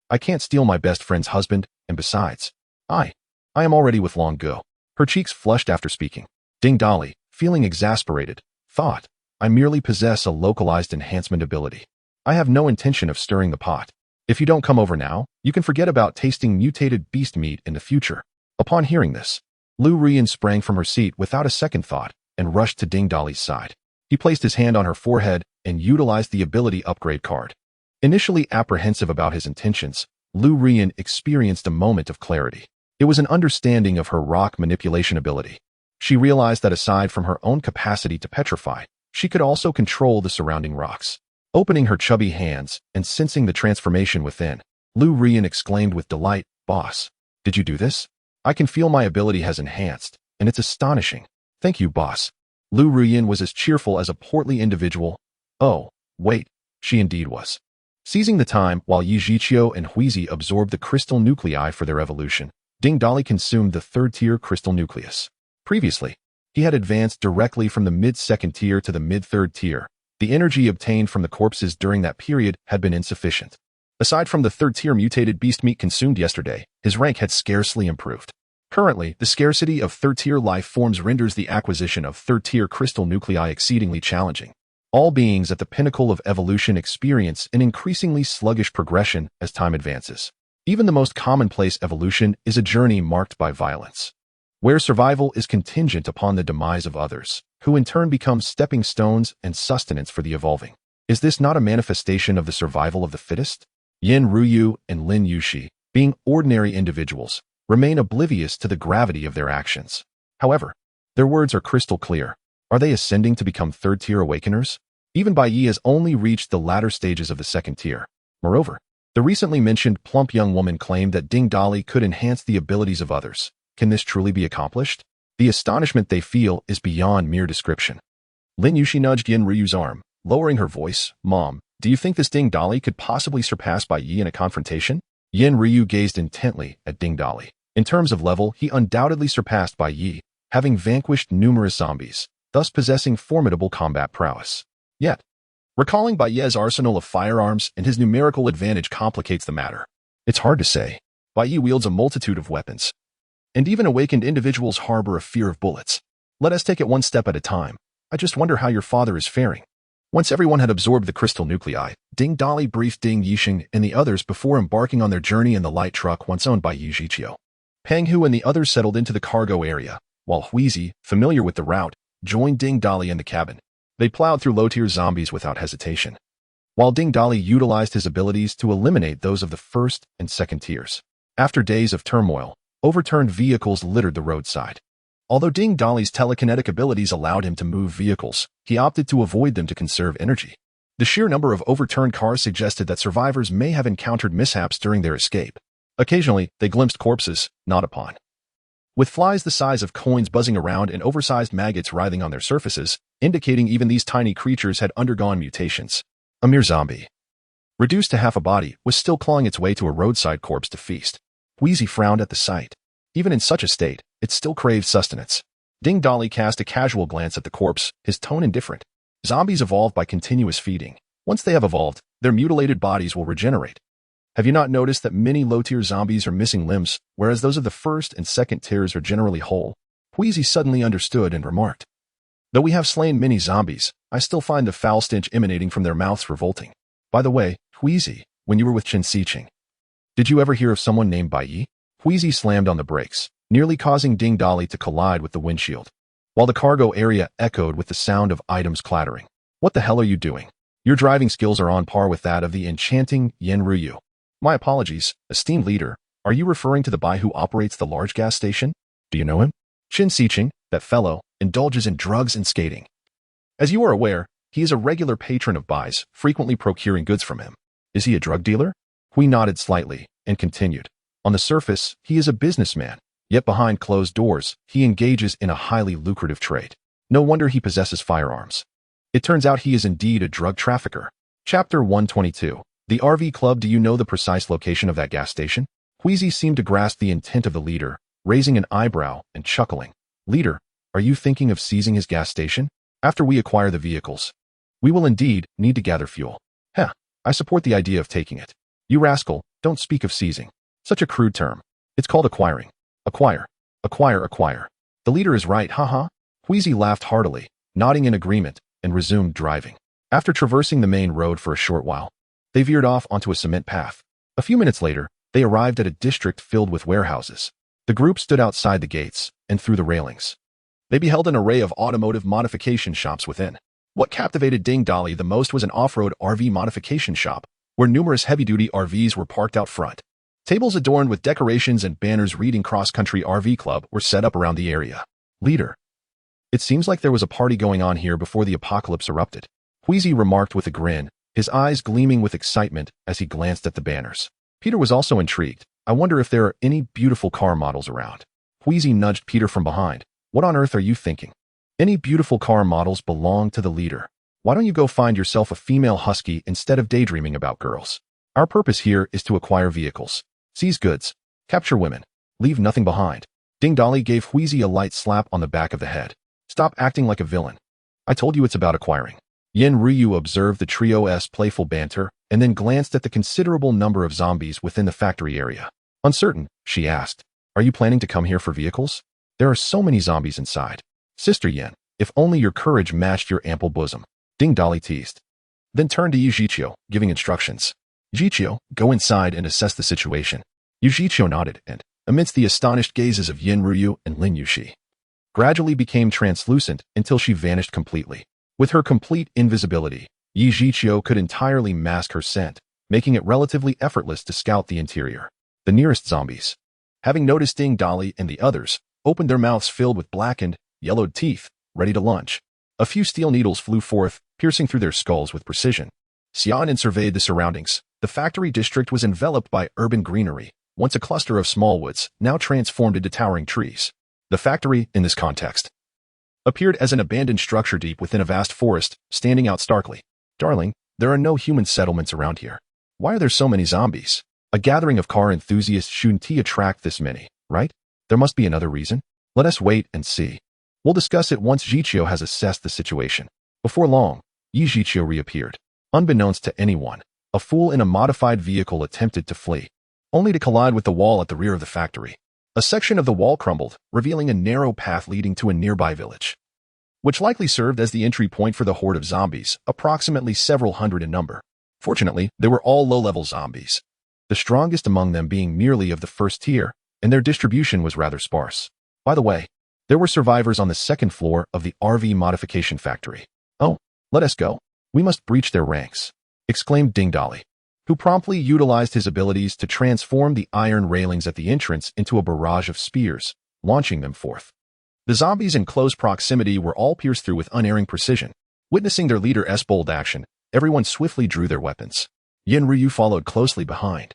I can't steal my best friend's husband, and besides, I am already with Long Go. Her cheeks flushed after speaking. Ding Dali, feeling exasperated, thought, I merely possess a localized enhancement ability. I have no intention of stirring the pot. If you don't come over now, you can forget about tasting mutated beast meat in the future. Upon hearing this, Lu Rian sprang from her seat without a second thought and rushed to Ding Dali's side. He placed his hand on her forehead and utilized the ability upgrade card. Initially apprehensive about his intentions, Lu Rian experienced a moment of clarity. It was an understanding of her rock manipulation ability. She realized that aside from her own capacity to petrify, she could also control the surrounding rocks. Opening her chubby hands and sensing the transformation within, Lu Rian exclaimed with delight, Boss, did you do this? I can feel my ability has enhanced, and it's astonishing. Thank you, boss. Lu Rian was as cheerful as a portly individual. Oh, wait, she indeed was. Seizing the time while Yi Zhiqiu and Huizi absorbed the crystal nuclei for their evolution, Ding Dali consumed the third-tier crystal nucleus. Previously, he had advanced directly from the mid-second tier to the mid-third tier. The energy obtained from the corpses during that period had been insufficient. Aside from the third-tier mutated beast meat consumed yesterday, his rank had scarcely improved. Currently, the scarcity of third-tier life forms renders the acquisition of third-tier crystal nuclei exceedingly challenging. All beings at the pinnacle of evolution experience an increasingly sluggish progression as time advances. Even the most commonplace evolution is a journey marked by violence, where survival is contingent upon the demise of others, who in turn become stepping stones and sustenance for the evolving. Is this not a manifestation of the survival of the fittest? Yin Ruyu and Lin Yushi, being ordinary individuals, remain oblivious to the gravity of their actions. However, their words are crystal clear. Are they ascending to become third-tier awakeners? Even Bai Yi has only reached the latter stages of the second tier. Moreover, the recently mentioned plump young woman claimed that Ding Dali could enhance the abilities of others. Can this truly be accomplished? The astonishment they feel is beyond mere description. Lin Yushi nudged Yin Ryu's arm, lowering her voice. Mom, do you think this Ding Dali could possibly surpass Bai Yi in a confrontation? Yin Ryu gazed intently at Ding Dali. In terms of level, he undoubtedly surpassed Bai Yi, having vanquished numerous zombies, thus possessing formidable combat prowess. Yet, Recalling Baye's arsenal of firearms and his numerical advantage complicates the matter. It's hard to say. Baye wields a multitude of weapons, and even awakened individuals harbor a fear of bullets. Let us take it one step at a time. I just wonder how your father is faring. Once everyone had absorbed the crystal nuclei, Ding Dali briefed Ding Yixing and the others before embarking on their journey in the light truck once owned by Yi Zhiqiu. Peng Hu and the others settled into the cargo area, while Huizi, familiar with the route, joined Ding Dali in the cabin. They plowed through low-tier zombies without hesitation, while Ding Dali utilized his abilities to eliminate those of the first and second tiers. After days of turmoil, overturned vehicles littered the roadside. Although Ding Dali's telekinetic abilities allowed him to move vehicles, he opted to avoid them to conserve energy. The sheer number of overturned cars suggested that survivors may have encountered mishaps during their escape. Occasionally, they glimpsed corpses, not upon. With flies the size of coins buzzing around and oversized maggots writhing on their surfaces, indicating even these tiny creatures had undergone mutations. A mere zombie, reduced to half a body, was still clawing its way to a roadside corpse to feast. Huizi frowned at the sight. Even in such a state, it still craved sustenance. Ding Dali cast a casual glance at the corpse, his tone indifferent. Zombies evolve by continuous feeding. Once they have evolved, their mutilated bodies will regenerate. Have you not noticed that many low-tier zombies are missing limbs, whereas those of the first and second tiers are generally whole? Huizi suddenly understood and remarked. Though we have slain many zombies, I still find the foul stench emanating from their mouths revolting. By the way, Huizi, when you were with Qin Siqing, did you ever hear of someone named Baye? Huizi slammed on the brakes, nearly causing Ding Dali to collide with the windshield, while the cargo area echoed with the sound of items clattering. What the hell are you doing? Your driving skills are on par with that of the enchanting Yen Ruyu. My apologies, esteemed leader. Are you referring to the Bai who operates the large gas station? Do you know him? Qin Siqing, that fellow, indulges in drugs and skating. As you are aware, he is a regular patron of Bai's, frequently procuring goods from him. Is he a drug dealer? Hui nodded slightly and continued. On the surface, he is a businessman, yet behind closed doors, he engages in a highly lucrative trade. No wonder he possesses firearms. It turns out he is indeed a drug trafficker. Chapter 122. The RV Club. Do you know the precise location of that gas station? Huizi seemed to grasp the intent of the leader, raising an eyebrow and chuckling. Leader, are you thinking of seizing his gas station? After we acquire the vehicles, we will indeed need to gather fuel. I support the idea of taking it. You rascal, don't speak of seizing. Such a crude term. It's called acquiring. Acquire. Acquire. The leader is right, haha. Huizi laughed heartily, nodding in agreement, and resumed driving. After traversing the main road for a short while, they veered off onto a cement path. A few minutes later, they arrived at a district filled with warehouses. The group stood outside the gates and through the railings. They beheld an array of automotive modification shops within. What captivated Ding Dali the most was an off-road RV modification shop, where numerous heavy-duty RVs were parked out front. Tables adorned with decorations and banners reading Cross-Country RV Club were set up around the area. Leader, it seems like there was a party going on here before the apocalypse erupted. Huizi remarked with a grin, his eyes gleaming with excitement as he glanced at the banners. Peter was also intrigued. I wonder if there are any beautiful car models around. Huizi nudged Peter from behind. What on earth are you thinking? Any beautiful car models belong to the leader. Why don't you go find yourself a female husky instead of daydreaming about girls? Our purpose here is to acquire vehicles, seize goods, capture women, leave nothing behind. Ding Dali gave Huizi a light slap on the back of the head. Stop acting like a villain. I told you it's about acquiring. Yen Ruyu observed the trio's playful banter and then glanced at the considerable number of zombies within the factory area. Uncertain, she asked, are you planning to come here for vehicles? There are so many zombies inside. Sister Yen, if only your courage matched your ample bosom. Ding Dali teased. Then turned to Yu Zhiqiu, giving instructions. Zhiqiu, go inside and assess the situation. Yu Zhiqiu nodded and, amidst the astonished gazes of Yen Ruyu and Lin Yuxi, gradually became translucent until she vanished completely. With her complete invisibility, Yi Zhiqiu could entirely mask her scent, making it relatively effortless to scout the interior. The nearest zombies, having noticed Ding Dali and the others, opened their mouths filled with blackened, yellowed teeth, ready to lunge. A few steel needles flew forth, piercing through their skulls with precision. Xiaonan surveyed the surroundings. The factory district was enveloped by urban greenery, once a cluster of small woods, now transformed into towering trees. The factory, in this context, appeared as an abandoned structure deep within a vast forest, standing out starkly. Darling, there are no human settlements around here. Why are there so many zombies? A gathering of car enthusiasts shouldn't attract this many, right? There must be another reason. Let us wait and see. We'll discuss it once Zhiqiu has assessed the situation. Before long, Yi Zhiqiu reappeared. Unbeknownst to anyone, a fool in a modified vehicle attempted to flee, only to collide with the wall at the rear of the factory. A section of the wall crumbled, revealing a narrow path leading to a nearby village, which likely served as the entry point for the horde of zombies, approximately several hundred in number. Fortunately, they were all low-level zombies, the strongest among them being merely of the first tier, and their distribution was rather sparse. By the way, there were survivors on the second floor of the RV modification factory. "Oh, let us go. We must breach their ranks," exclaimed Ding Dolly, who promptly utilized his abilities to transform the iron railings at the entrance into a barrage of spears, launching them forth. The zombies in close proximity were all pierced through with unerring precision. Witnessing their leader's bold action, everyone swiftly drew their weapons. Yin Ryu followed closely behind,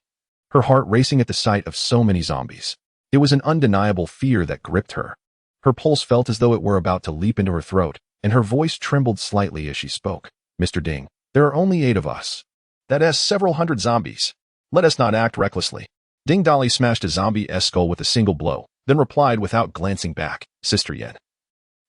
her heart racing at the sight of so many zombies. It was an undeniable fear that gripped her. Her pulse felt as though it were about to leap into her throat, and her voice trembled slightly as she spoke. "Mr. Ding, there are only 8 of us. That is several hundred zombies. Let us not act recklessly." Ding Dolly smashed a zombie's skull with a single blow, then replied without glancing back, "Sister Yen,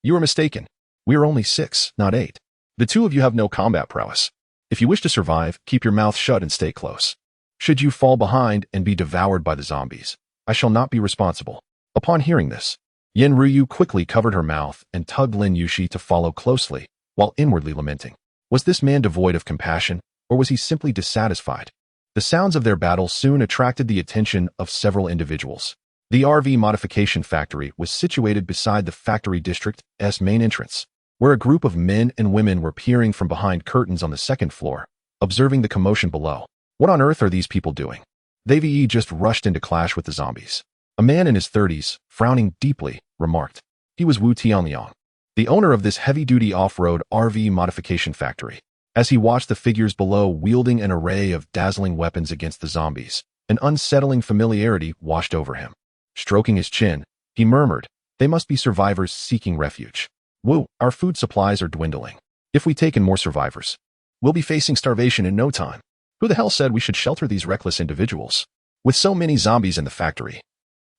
you are mistaken. We are only 6, not 8. The 2 of you have no combat prowess. If you wish to survive, keep your mouth shut and stay close. Should you fall behind and be devoured by the zombies, I shall not be responsible." Upon hearing this, Yin Ryu quickly covered her mouth and tugged Lin Yushi to follow closely, while inwardly lamenting. Was this man devoid of compassion, or was he simply dissatisfied? The sounds of their battle soon attracted the attention of several individuals. The RV modification factory was situated beside the factory district's main entrance, where a group of men and women were peering from behind curtains on the second floor, observing the commotion below. What on earth are these people doing? They just rushed into clash with the zombies. A man in his 30s, frowning deeply, remarked. He was Wu Tianliang, the owner of this heavy-duty off-road RV modification factory. As he watched the figures below wielding an array of dazzling weapons against the zombies, an unsettling familiarity washed over him. Stroking his chin, he murmured, "They must be survivors seeking refuge. Wu, our food supplies are dwindling. If we take in more survivors, we'll be facing starvation in no time. Who the hell said we should shelter these reckless individuals? With so many zombies in the factory,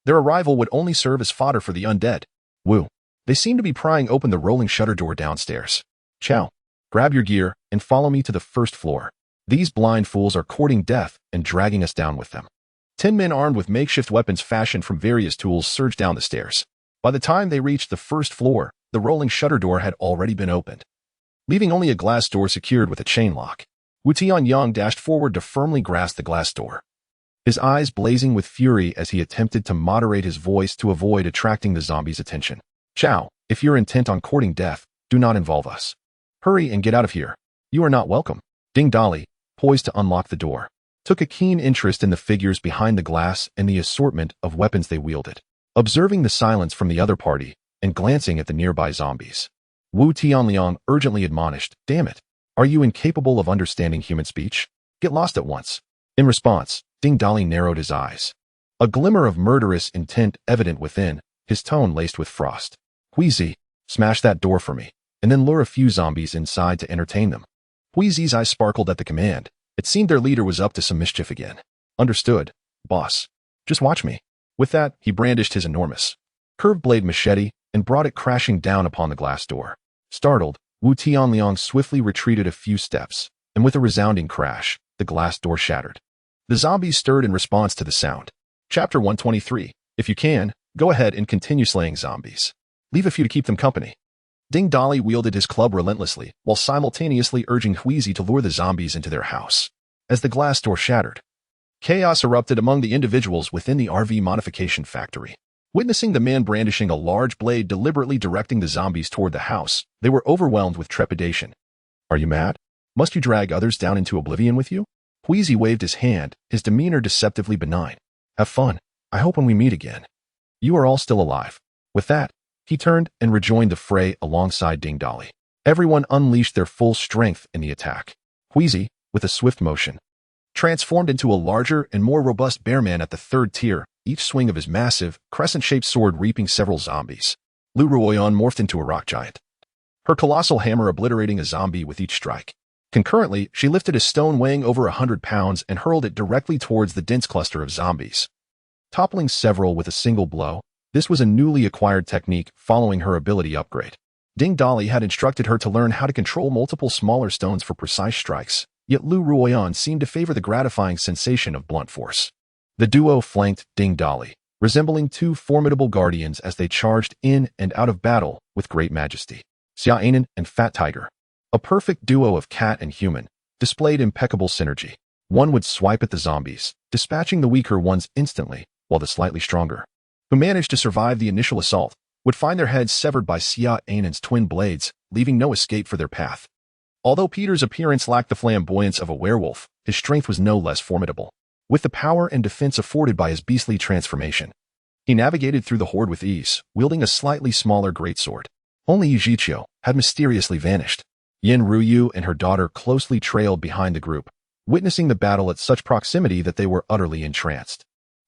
their arrival would only serve as fodder for the undead. Wu, they seem to be prying open the rolling shutter door downstairs. Chow, grab your gear and follow me to the first floor. These blind fools are courting death and dragging us down with them." 10 men armed with makeshift weapons fashioned from various tools surged down the stairs. By the time they reached the first floor, the rolling shutter door had already been opened, leaving only a glass door secured with a chain lock. Wu Tianyang dashed forward to firmly grasp the glass door, his eyes blazing with fury as he attempted to moderate his voice to avoid attracting the zombies' attention. "Chow, if you're intent on courting death, do not involve us. Hurry and get out of here. You are not welcome." Ding Dolly, poised to unlock the door, took a keen interest in the figures behind the glass and the assortment of weapons they wielded. Observing the silence from the other party and glancing at the nearby zombies, Wu Tianliang urgently admonished, "Damn it. Are you incapable of understanding human speech? Get lost at once." In response, Ding Dolly narrowed his eyes, a glimmer of murderous intent evident within, his tone laced with frost. "Huizi, smash that door for me, and then lure a few zombies inside to entertain them." Huizi's eyes sparkled at the command. It seemed their leader was up to some mischief again. "Understood, boss. Just watch me." With that, he brandished his enormous, curved blade machete and brought it crashing down upon the glass door. Startled, Wu Tianliang swiftly retreated a few steps, and with a resounding crash, the glass door shattered. The zombies stirred in response to the sound. Chapter 123. If you can, go ahead and continue slaying zombies. Leave a few to keep them company. Ding Dolly wielded his club relentlessly, while simultaneously urging Huizi to lure the zombies into their house. As the glass door shattered, chaos erupted among the individuals within the RV modification factory. Witnessing the man brandishing a large blade deliberately directing the zombies toward the house, they were overwhelmed with trepidation. "Are you mad? Must you drag others down into oblivion with you?" Huizi waved his hand, his demeanor deceptively benign. "Have fun. I hope when we meet again, you are all still alive." With that, he turned and rejoined the fray alongside Ding Dolly. Everyone unleashed their full strength in the attack. Huizi, with a swift motion, transformed into a larger and more robust bearman at the third tier, each swing of his massive, crescent-shaped sword reaping several zombies. Lu Ruoyan morphed into a rock giant, her colossal hammer obliterating a zombie with each strike. Concurrently, she lifted a stone weighing over 100 pounds and hurled it directly towards the dense cluster of zombies, toppling several with a single blow. This was a newly acquired technique following her ability upgrade. Ding Dolly had instructed her to learn how to control multiple smaller stones for precise strikes, Yet Lu Ruoyan seemed to favor the gratifying sensation of blunt force. The duo flanked Ding Dali, resembling two formidable guardians as they charged in and out of battle with great majesty. Xia Anan and Fat Tiger, a perfect duo of cat and human, displayed impeccable synergy. One would swipe at the zombies, dispatching the weaker ones instantly, while the slightly stronger, who managed to survive the initial assault, would find their heads severed by Xia Anan's twin blades, leaving no escape for their path. Although Peter's appearance lacked the flamboyance of a werewolf, his strength was no less formidable. With the power and defense afforded by his beastly transformation, he navigated through the horde with ease, wielding a slightly smaller greatsword. Only Yijiqiu had mysteriously vanished. Yin Ruyu and her daughter closely trailed behind the group, witnessing the battle at such proximity that they were utterly entranced.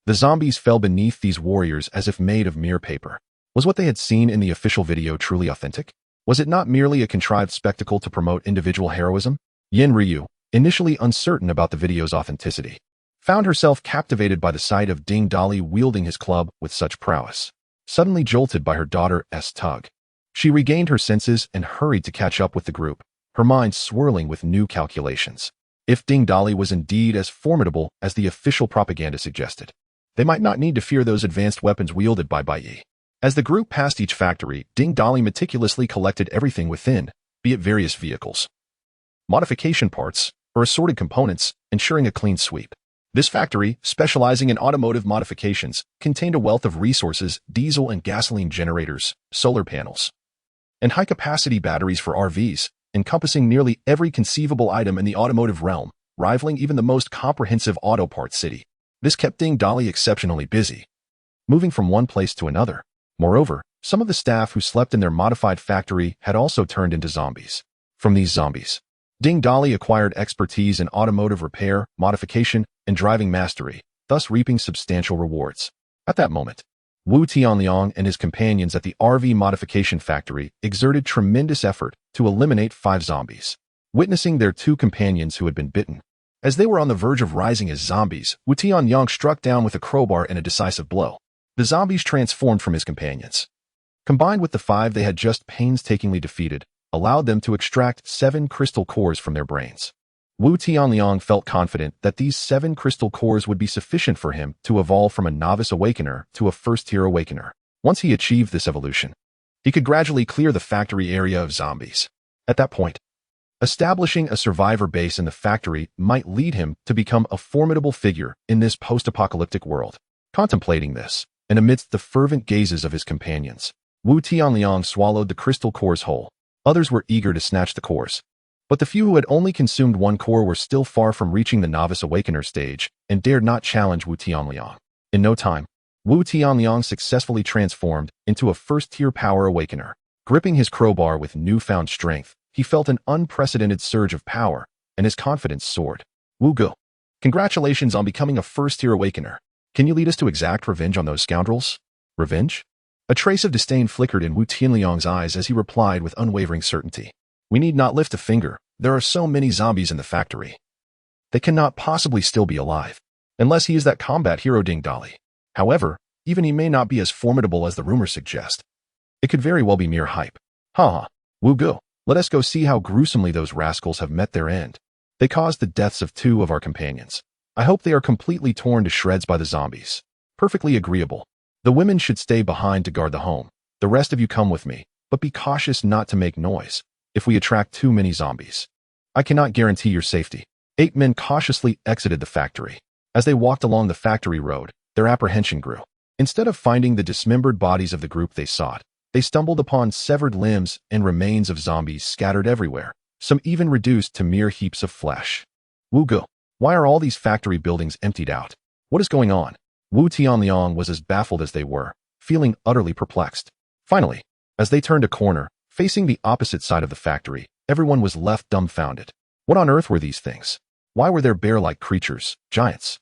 The zombies fell beneath these warriors as if made of mere paper. Was what they had seen in the official video truly authentic? Was it not merely a contrived spectacle to promote individual heroism? Yin Ryu, initially uncertain about the video's authenticity, found herself captivated by the sight of Ding Dali wielding his club with such prowess. Suddenly jolted by her daughter's tug, she regained her senses and hurried to catch up with the group, her mind swirling with new calculations. If Ding Dali was indeed as formidable as the official propaganda suggested, they might not need to fear those advanced weapons wielded by Bai Yi. As the group passed each factory, Ding Dali meticulously collected everything within, be it various vehicles, modification parts, or assorted components, ensuring a clean sweep. This factory, specializing in automotive modifications, contained a wealth of resources: diesel and gasoline generators, solar panels, and high-capacity batteries for RVs, encompassing nearly every conceivable item in the automotive realm, rivaling even the most comprehensive auto parts city. This kept Ding Dali exceptionally busy, moving from one place to another. Moreover, some of the staff who slept in their modified factory had also turned into zombies. From these zombies, Ding Dali acquired expertise in automotive repair, modification, and driving mastery, thus reaping substantial rewards. At that moment, Wu Tianliang and his companions at the RV modification factory exerted tremendous effort to eliminate 5 zombies. Witnessing their 2 companions who had been bitten, as they were on the verge of rising as zombies, Wu Tianliang struck down with a crowbar in a decisive blow. The zombies transformed from his companions, combined with the 5 they had just painstakingly defeated, allowed them to extract 7 crystal cores from their brains. Wu Tianliang felt confident that these 7 crystal cores would be sufficient for him to evolve from a novice awakener to a first-tier awakener. Once he achieved this evolution, he could gradually clear the factory area of zombies. At that point, establishing a survivor base in the factory might lead him to become a formidable figure in this post-apocalyptic world. Contemplating this, and amidst the fervent gazes of his companions, Wu Tianliang swallowed the crystal cores whole. Others were eager to snatch the cores, but the few who had only consumed 1 core were still far from reaching the novice awakener stage and dared not challenge Wu Tianliang. In no time, Wu Tianliang successfully transformed into a first-tier power awakener. Gripping his crowbar with newfound strength, he felt an unprecedented surge of power, and his confidence soared. Wu Gu, congratulations on becoming a first-tier awakener. Can you lead us to exact revenge on those scoundrels? Revenge? A trace of disdain flickered in Wu Tianliang's eyes as he replied with unwavering certainty. We need not lift a finger. There are so many zombies in the factory. They cannot possibly still be alive, unless he is that combat hero Ding Dali. However, even he may not be as formidable as the rumors suggest. It could very well be mere hype. Ha! Wu Gu, let us go see how gruesomely those rascals have met their end. They caused the deaths of 2 of our companions. I hope they are completely torn to shreds by the zombies. Perfectly agreeable. The women should stay behind to guard the home. The rest of you come with me, but be cautious not to make noise if we attract too many zombies. I cannot guarantee your safety. 8 men cautiously exited the factory. As they walked along the factory road, their apprehension grew. Instead of finding the dismembered bodies of the group they sought, they stumbled upon severed limbs and remains of zombies scattered everywhere, some even reduced to mere heaps of flesh. Wu Gu, why are all these factory buildings emptied out? What is going on? Wu Tianliang was as baffled as they were, feeling utterly perplexed. Finally, as they turned a corner, facing the opposite side of the factory, everyone was left dumbfounded. What on earth were these things? Why were there bear-like creatures, giants,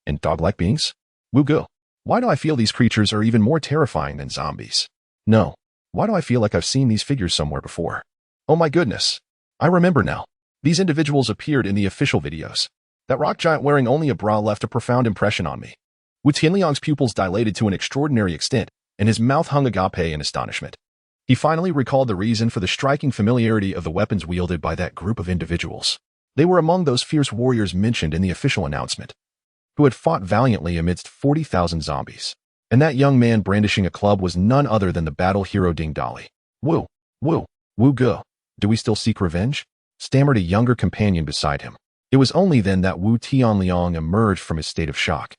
and dog-like beings? Wu Gu, why do I feel these creatures are even more terrifying than zombies? No, why do I feel like I've seen these figures somewhere before? Oh my goodness, I remember now. These individuals appeared in the official videos. That rock giant wearing only a bra left a profound impression on me. Wu Tianliang's pupils dilated to an extraordinary extent, and his mouth hung agape in astonishment. He finally recalled the reason for the striking familiarity of the weapons wielded by that group of individuals. They were among those fierce warriors mentioned in the official announcement, who had fought valiantly amidst 40,000 zombies. And that young man brandishing a club was none other than the battle hero Ding Dali. Woo, woo, woo go. Do we still seek revenge? Stammered a younger companion beside him. It was only then that Wu Tianliang emerged from his state of shock,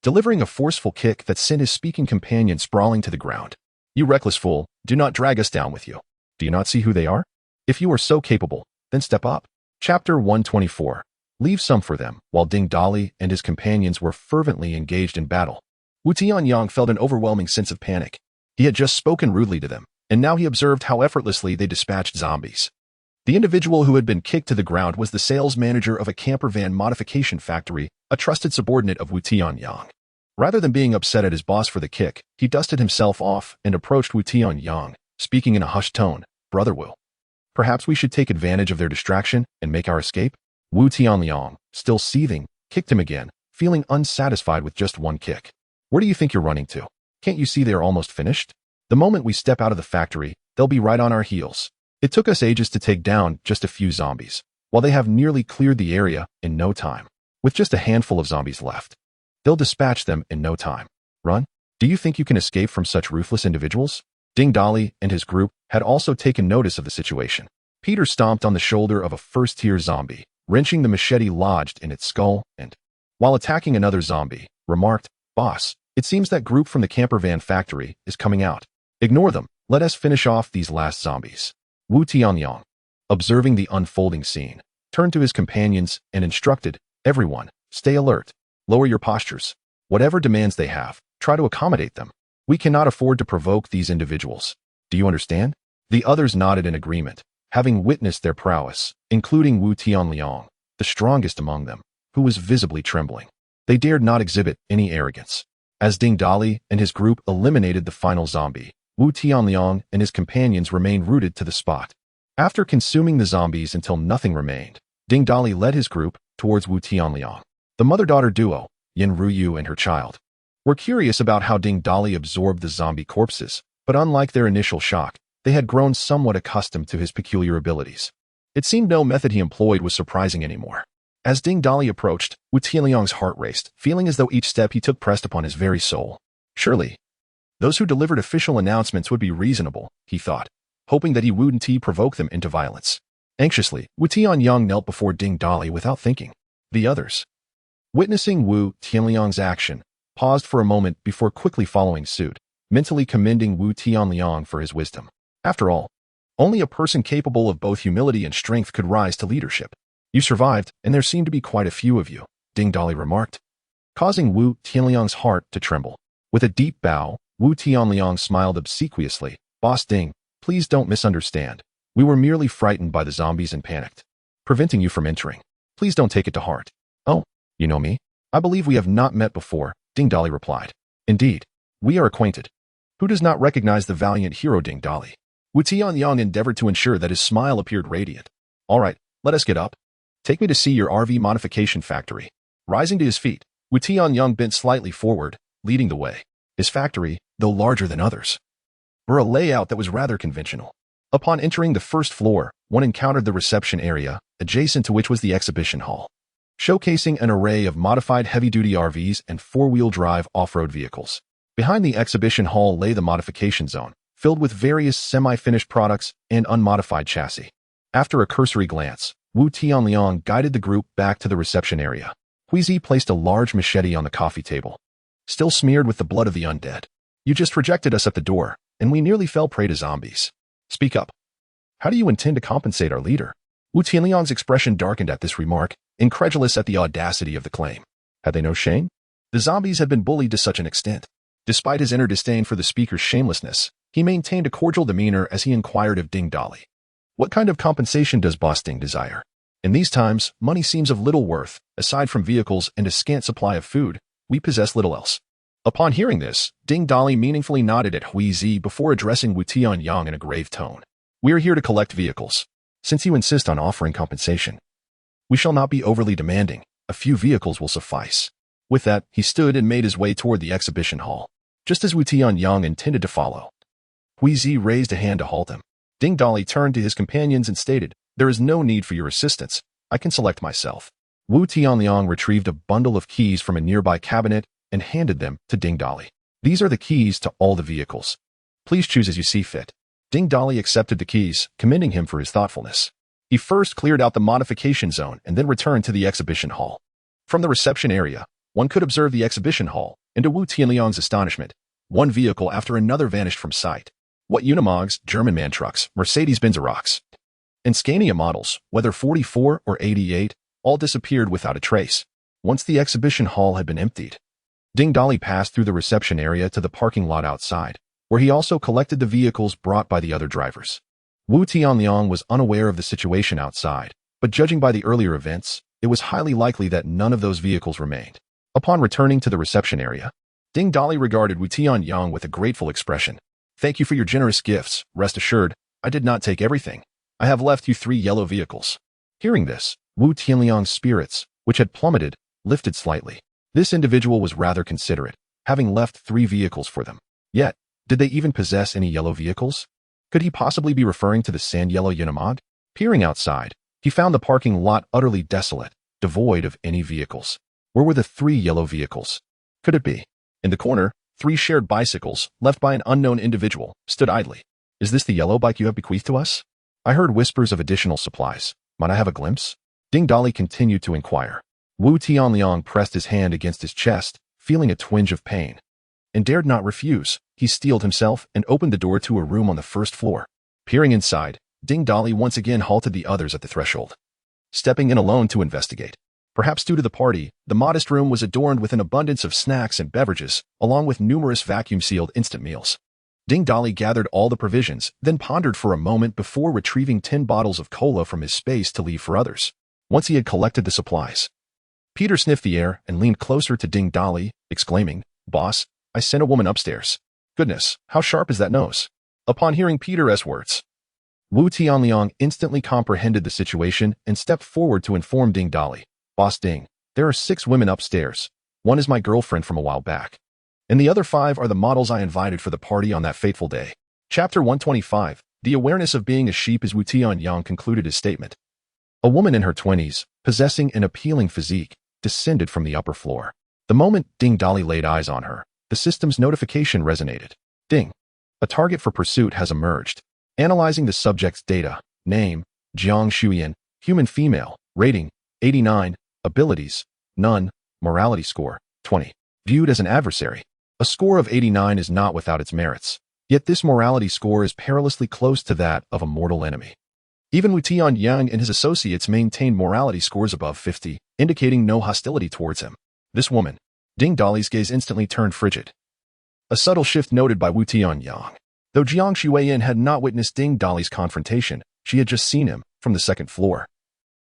delivering a forceful kick that sent his speaking companion sprawling to the ground. You reckless fool, do not drag us down with you. Do you not see who they are? If you are so capable, then step up. Chapter 124. Leave some for them. While Ding Dali and his companions were fervently engaged in battle, Wu Tianyang felt an overwhelming sense of panic. He had just spoken rudely to them, and now he observed how effortlessly they dispatched zombies. The individual who had been kicked to the ground was the sales manager of a camper van modification factory, a trusted subordinate of Wu Tianyang. Rather than being upset at his boss for the kick, he dusted himself off and approached Wu Tianyang, speaking in a hushed tone. Brother Wu, perhaps we should take advantage of their distraction and make our escape? Wu Tianliang, still seething, kicked him again, feeling unsatisfied with just one kick. Where do you think you're running to? Can't you see they are almost finished? The moment we step out of the factory, they'll be right on our heels. It took us ages to take down just a few zombies, while they have nearly cleared the area in no time. With just a handful of zombies left, they'll dispatch them in no time. Run? Do you think you can escape from such ruthless individuals? Ding Dali and his group had also taken notice of the situation. Peter stomped on the shoulder of a first-tier zombie, wrenching the machete lodged in its skull, and, while attacking another zombie, remarked, Boss, it seems that group from the camper van factory is coming out. Ignore them. Let us finish off these last zombies. Wu Tianyang, observing the unfolding scene, turned to his companions and instructed, Everyone, stay alert. Lower your postures. Whatever demands they have, try to accommodate them. We cannot afford to provoke these individuals. Do you understand? The others nodded in agreement, having witnessed their prowess, including Wu Tianliang, the strongest among them, who was visibly trembling. They dared not exhibit any arrogance. As Ding Dali and his group eliminated the final zombie, Wu Tianliang and his companions remained rooted to the spot. After consuming the zombies until nothing remained, Ding Dali led his group towards Wu Tianliang. The mother-daughter duo, Yin Ruyu and her child, were curious about how Ding Dali absorbed the zombie corpses, but unlike their initial shock, they had grown somewhat accustomed to his peculiar abilities. It seemed no method he employed was surprising anymore. As Ding Dali approached, Wu Tianliang's heart raced, feeling as though each step he took pressed upon his very soul. Surely, those who delivered official announcements would be reasonable, he thought, hoping that he wouldn't provoke them into violence. Anxiously, Wu Tianyang knelt before Ding Dali without thinking. The others, witnessing Wu Tianliang's action, paused for a moment before quickly following suit, mentally commending Wu Tianliang for his wisdom. After all, only a person capable of both humility and strength could rise to leadership. You survived, and there seem to be quite a few of you, Ding Dali remarked, causing Wu Tianliang's heart to tremble. With a deep bow, Wu Tianliang smiled obsequiously. Boss Ding, please don't misunderstand. We were merely frightened by the zombies and panicked, preventing you from entering. Please don't take it to heart. Oh, you know me? I believe we have not met before, Ding Dali replied. Indeed, we are acquainted. Who does not recognize the valiant hero Ding Dali? Wu Tianyang endeavored to ensure that his smile appeared radiant. All right, let us get up. Take me to see your RV modification factory. Rising to his feet, Wu Tianyang bent slightly forward, leading the way. His factory, though larger than others, were a layout that was rather conventional. Upon entering the first floor, one encountered the reception area, adjacent to which was the exhibition hall, showcasing an array of modified heavy-duty RVs and four-wheel drive off-road vehicles. Behind the exhibition hall lay the modification zone, filled with various semi-finished products and unmodified chassis. After a cursory glance, Wu Tianliang guided the group back to the reception area. Huizi placed a large machete on the coffee table, still smeared with the blood of the undead. You just rejected us at the door, and we nearly fell prey to zombies. Speak up. How do you intend to compensate our leader? Wu Tianliang's expression darkened at this remark, incredulous at the audacity of the claim. Had they no shame? The zombies had been bullied to such an extent. Despite his inner disdain for the speaker's shamelessness, he maintained a cordial demeanor as he inquired of Ding Dali. What kind of compensation does Boss Ding desire? In these times, money seems of little worth. Aside from vehicles and a scant supply of food, we possess little else. Upon hearing this, Ding Dali meaningfully nodded at Huizi before addressing Wu Tianyang in a grave tone. We are here to collect vehicles. Since you insist on offering compensation, we shall not be overly demanding. A few vehicles will suffice. With that, he stood and made his way toward the exhibition hall. Just as Wu Tianyang intended to follow, Huizi raised a hand to halt him. Ding Dali turned to his companions and stated, There is no need for your assistance. I can select myself. Wu Tianliang retrieved a bundle of keys from a nearby cabinet and handed them to Ding Dali. These are the keys to all the vehicles. Please choose as you see fit. Ding Dali accepted the keys, commending him for his thoughtfulness. He first cleared out the modification zone and then returned to the exhibition hall. From the reception area, one could observe the exhibition hall, and to Wu Tianliang's astonishment, one vehicle after another vanished from sight. What Unimogs, German man trucks, Mercedes-Benz Arocs, and Scania models, whether 44 or 88, all disappeared without a trace. Once the exhibition hall had been emptied, Ding Dali passed through the reception area to the parking lot outside, where he also collected the vehicles brought by the other drivers. Wu Tianliang was unaware of the situation outside, but judging by the earlier events, it was highly likely that none of those vehicles remained. Upon returning to the reception area, Ding Dali regarded Wu Tianliang with a grateful expression. Thank you for your generous gifts. Rest assured, I did not take everything. I have left you 3 yellow vehicles. Hearing this, Wu Tianliang's spirits, which had plummeted, lifted slightly. This individual was rather considerate, having left 3 vehicles for them. Yet, did they even possess any yellow vehicles? Could he possibly be referring to the sand-yellow Unimog? Peering outside, he found the parking lot utterly desolate, devoid of any vehicles. Where were the 3 yellow vehicles? Could it be? In the corner, 3 shared bicycles, left by an unknown individual, stood idly. Is this the yellow bike you have bequeathed to us? I heard whispers of additional supplies. Might I have a glimpse? Ding Dali continued to inquire. Wu Tianliang pressed his hand against his chest, feeling a twinge of pain, and dared not refuse. He steeled himself and opened the door to a room on the first floor. Peering inside, Ding Dali once again halted the others at the threshold, stepping in alone to investigate. Perhaps due to the party, the modest room was adorned with an abundance of snacks and beverages, along with numerous vacuum-sealed instant meals. Ding Dali gathered all the provisions, then pondered for a moment before retrieving 10 bottles of cola from his space to leave for others. Once he had collected the supplies, Peter sniffed the air and leaned closer to Ding Dali, exclaiming, "Boss, I sent a woman upstairs. Goodness, how sharp is that nose?" Upon hearing Peter's words, Wu Tianliang instantly comprehended the situation and stepped forward to inform Ding Dali. "Boss Ding, there are 6 women upstairs. One is my girlfriend from a while back, and the other 5 are the models I invited for the party on that fateful day." Chapter 125, The Awareness of Being a Sheep. As Wu Tianliang concluded his statement, a woman in her 20s, possessing an appealing physique, descended from the upper floor. The moment Ding Dali laid eyes on her, the system's notification resonated. Ding. A target for pursuit has emerged. Analyzing the subject's data. Name, Jiang Shuyan, human female, rating, 89, abilities, none, morality score, 20. Viewed as an adversary. A score of 89 is not without its merits, yet this morality score is perilously close to that of a mortal enemy. Even Wu Tianliang and his associates maintained morality scores above 50, indicating no hostility towards him. This woman. Ding Dali's gaze instantly turned frigid. A subtle shift noted by Wu Tianliang. Though Jiang Shuyan had not witnessed Ding Dali's confrontation, she had just seen him, from the second floor,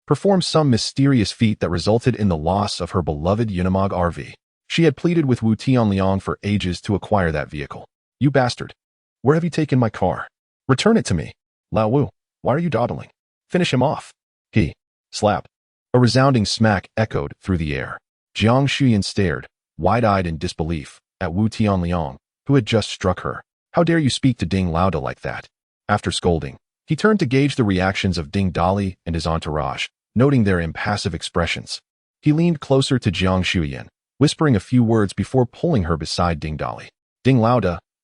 perform some mysterious feat that resulted in the loss of her beloved Unimog RV. She had pleaded with Wu Tianliang for ages to acquire that vehicle. "You bastard. Where have you taken my car? Return it to me. Lao Wu, why are you dawdling? Finish him off." He slapped. A resounding smack echoed through the air. Jiang Shuyan stared, wide-eyed in disbelief, at Wu Tianliang, who had just struck her. "How dare you speak to Ding Lao like that?" After scolding, he turned to gauge the reactions of Ding Dali and his entourage, noting their impassive expressions. He leaned closer to Jiang Shuyan, whispering a few words before pulling her beside Ding Dali. "Ding Lao,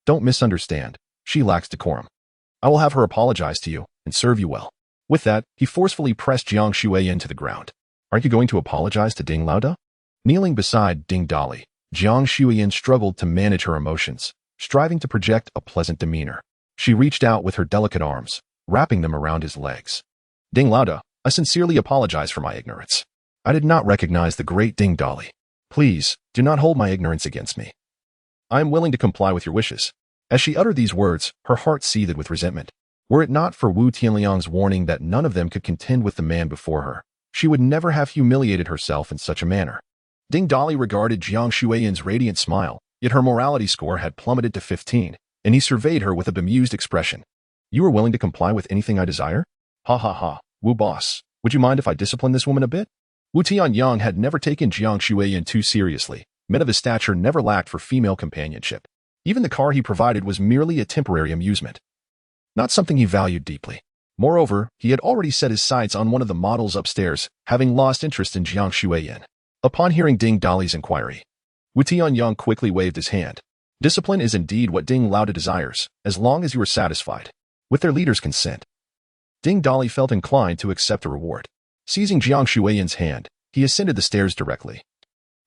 don't misunderstand. She lacks decorum. I will have her apologize to you and serve you well." With that, he forcefully pressed Jiang Shuyan to the ground. "Aren't you going to apologize to Ding Lao?" Kneeling beside Ding Dali, Jiang Shuyan struggled to manage her emotions, striving to project a pleasant demeanor. She reached out with her delicate arms, wrapping them around his legs. "Ding Lao, I sincerely apologize for my ignorance. I did not recognize the great Ding Dali. Please, do not hold my ignorance against me. I am willing to comply with your wishes." As she uttered these words, her heart seethed with resentment. Were it not for Wu Tianliang's warning that none of them could contend with the man before her, she would never have humiliated herself in such a manner. Ding Dali regarded Jiang Shuyan's radiant smile, yet her morality score had plummeted to 15, and he surveyed her with a bemused expression. "You are willing to comply with anything I desire? Ha ha ha, Wu boss, would you mind if I discipline this woman a bit?" Wu Tianliang had never taken Jiang Shuyan too seriously. Men of his stature never lacked for female companionship. Even the car he provided was merely a temporary amusement, not something he valued deeply. Moreover, he had already set his sights on one of the models upstairs, having lost interest in Jiang Shuiyin. Upon hearing Ding Dali's inquiry, Wu Tianyang quickly waved his hand. Discipline is indeed what Ding Lauda desires, as long as you are satisfied. With their leader's consent, Ding Dali felt inclined to accept a reward. Seizing Jiang Shuiyin's hand, he ascended the stairs directly.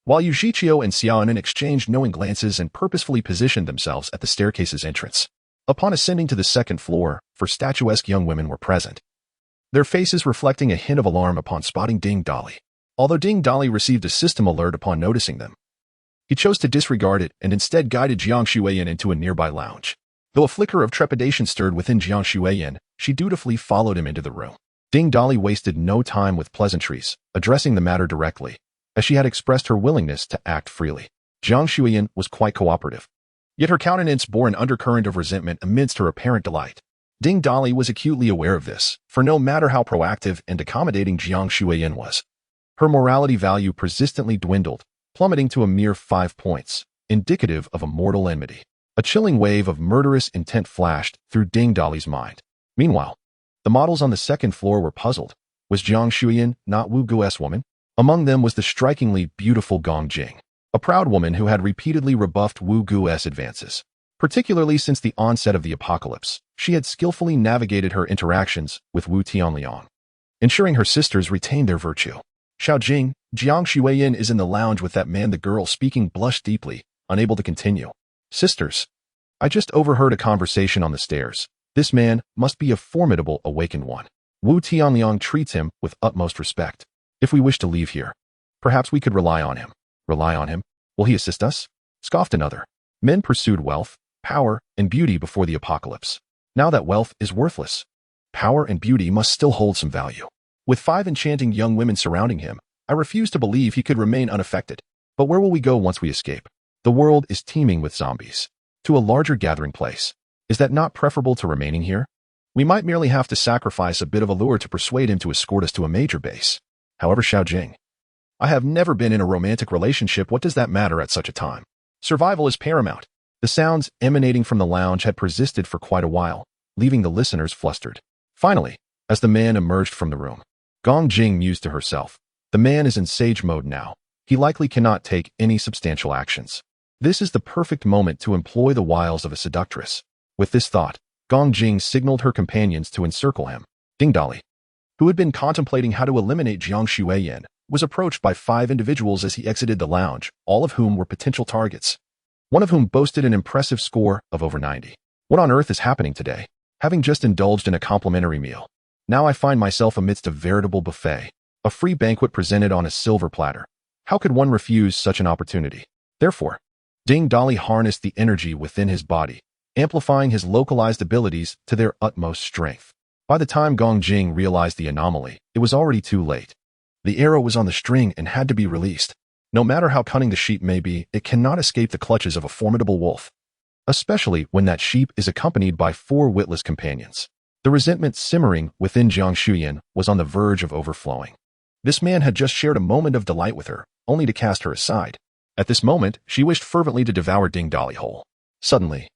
While Yu Zhiqiu and Xiaonan exchanged knowing glances and purposefully positioned themselves at the staircase's entrance. Upon ascending to the second floor, four statuesque young women were present, their faces reflecting a hint of alarm upon spotting Ding Dali. Although Ding Dali received a system alert upon noticing them, he chose to disregard it and instead guided Jiang Shuiyin into a nearby lounge. Though a flicker of trepidation stirred within Jiang Shuiyin, she dutifully followed him into the room. Ding Dali wasted no time with pleasantries, addressing the matter directly, as she had expressed her willingness to act freely. Jiang Shuiyin was quite cooperative, yet her countenance bore an undercurrent of resentment amidst her apparent delight. Ding Dali was acutely aware of this, for no matter how proactive and accommodating Jiang Shuiyin was, her morality value persistently dwindled, plummeting to a mere 5 points, indicative of a mortal enmity. A chilling wave of murderous intent flashed through Ding Dali's mind. Meanwhile, the models on the second floor were puzzled. Was Jiang Shuiyin not Wu Gu's woman? Among them was the strikingly beautiful Gong Jing, a proud woman who had repeatedly rebuffed Wu Gu's advances. Particularly since the onset of the apocalypse, she had skillfully navigated her interactions with Wu Tianliang, ensuring her sisters retained their virtue. Xiao Jing, Jiang Shuiyin is in the lounge with that man. The girl speaking blushed deeply, unable to continue. Sisters, I just overheard a conversation on the stairs. This man must be a formidable awakened one. Wu Tianliang treats him with utmost respect. If we wish to leave here, perhaps we could rely on him. Rely on him? Will he assist us? Scoffed another. Men pursued wealth, power, and beauty before the apocalypse. Now that wealth is worthless, power and beauty must still hold some value. With 5 enchanting young women surrounding him, I refuse to believe he could remain unaffected. But where will we go once we escape? The world is teeming with zombies. To a larger gathering place. Is that not preferable to remaining here? We might merely have to sacrifice a bit of allure to persuade him to escort us to a major base. However, Xiao Jing, I have never been in a romantic relationship. What does that matter at such a time? Survival is paramount. The sounds emanating from the lounge had persisted for quite a while, leaving the listeners flustered. Finally, as the man emerged from the room, Gong Jing mused to herself. The man is in sage mode now. He likely cannot take any substantial actions. This is the perfect moment to employ the wiles of a seductress. With this thought, Gong Jing signaled her companions to encircle him. Ding Dali, who had been contemplating how to eliminate Jiang Shuiyin, was approached by 5 individuals as he exited the lounge, all of whom were potential targets. One of whom boasted an impressive score of over 90. What on earth is happening today? Having just indulged in a complimentary meal, now I find myself amidst a veritable buffet, a free banquet presented on a silver platter. How could one refuse such an opportunity? Therefore, Ding Dali harnessed the energy within his body, amplifying his localized abilities to their utmost strength. By the time Gong Jing realized the anomaly, it was already too late. The arrow was on the string and had to be released. No matter how cunning the sheep may be, it cannot escape the clutches of a formidable wolf, especially when that sheep is accompanied by 4 witless companions. The resentment simmering within Jiang Shuiyin was on the verge of overflowing. This man had just shared a moment of delight with her, only to cast her aside. At this moment, she wished fervently to devour Ding Dali whole. Suddenly,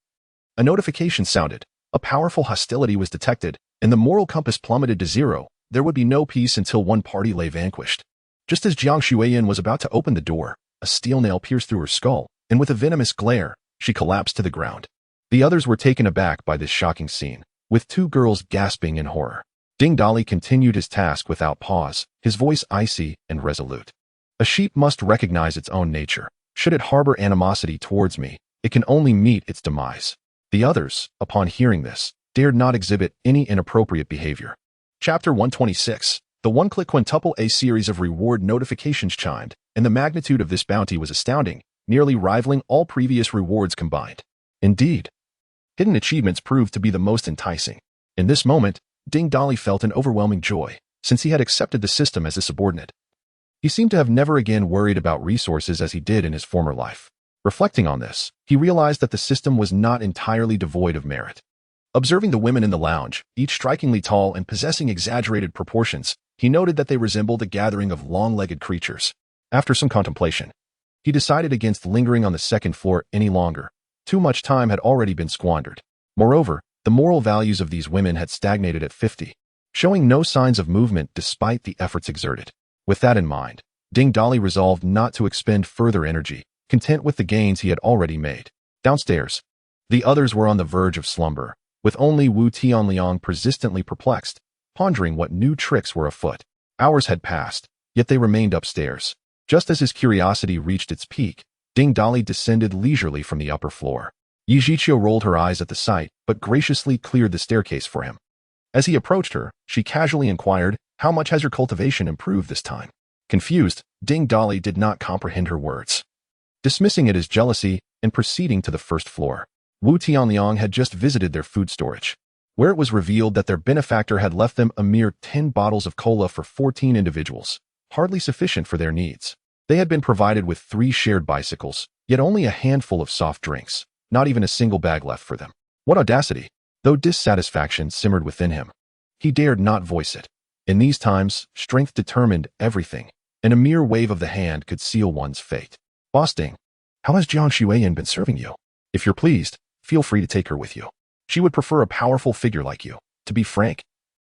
a notification sounded. A powerful hostility was detected, and the moral compass plummeted to 0. There would be no peace until one party lay vanquished. Just as Jiang Shuiyin was about to open the door, a steel nail pierced through her skull, and with a venomous glare, she collapsed to the ground. The others were taken aback by this shocking scene, with 2 girls gasping in horror. Ding Dali continued his task without pause, his voice icy and resolute. A sheep must recognize its own nature. Should it harbor animosity towards me, it can only meet its demise. The others, upon hearing this, dared not exhibit any inappropriate behavior. Chapter 126. The one-click quintuple A series of reward notifications chimed, and the magnitude of this bounty was astounding, nearly rivaling all previous rewards combined. Indeed, hidden achievements proved to be the most enticing. In this moment, Ding Dali felt an overwhelming joy, since he had accepted the system as a subordinate. He seemed to have never again worried about resources as he did in his former life. Reflecting on this, he realized that the system was not entirely devoid of merit. Observing the women in the lounge, each strikingly tall and possessing exaggerated proportions, he noted that they resembled a gathering of long-legged creatures. After some contemplation, he decided against lingering on the second floor any longer. Too much time had already been squandered. Moreover, the moral values of these women had stagnated at 50. showing no signs of movement despite the efforts exerted. With that in mind, Ding Dali resolved not to expend further energy, content with the gains he had already made. Downstairs, the others were on the verge of slumber, with only Wu Tianliang persistently perplexed, pondering what new tricks were afoot. Hours had passed, yet they remained upstairs. Just as his curiosity reached its peak, Ding Dali descended leisurely from the upper floor. Yi Zhiqiu rolled her eyes at the sight, but graciously cleared the staircase for him. As he approached her, she casually inquired, "How much has your cultivation improved this time?" Confused, Ding Dali did not comprehend her words. Dismissing it as jealousy and proceeding to the first floor, Wu Tianliang had just visited their food storage, where it was revealed that their benefactor had left them a mere 10 bottles of cola for 14 individuals, hardly sufficient for their needs. They had been provided with 3 shared bicycles, yet only a handful of soft drinks, not even a single bag left for them. What audacity! Though dissatisfaction simmered within him, he dared not voice it. In these times, strength determined everything, and a mere wave of the hand could seal one's fate. "Boss Ding, how has Jiang Xueyan been serving you? If you're pleased, feel free to take her with you. She would prefer a powerful figure like you. To be frank,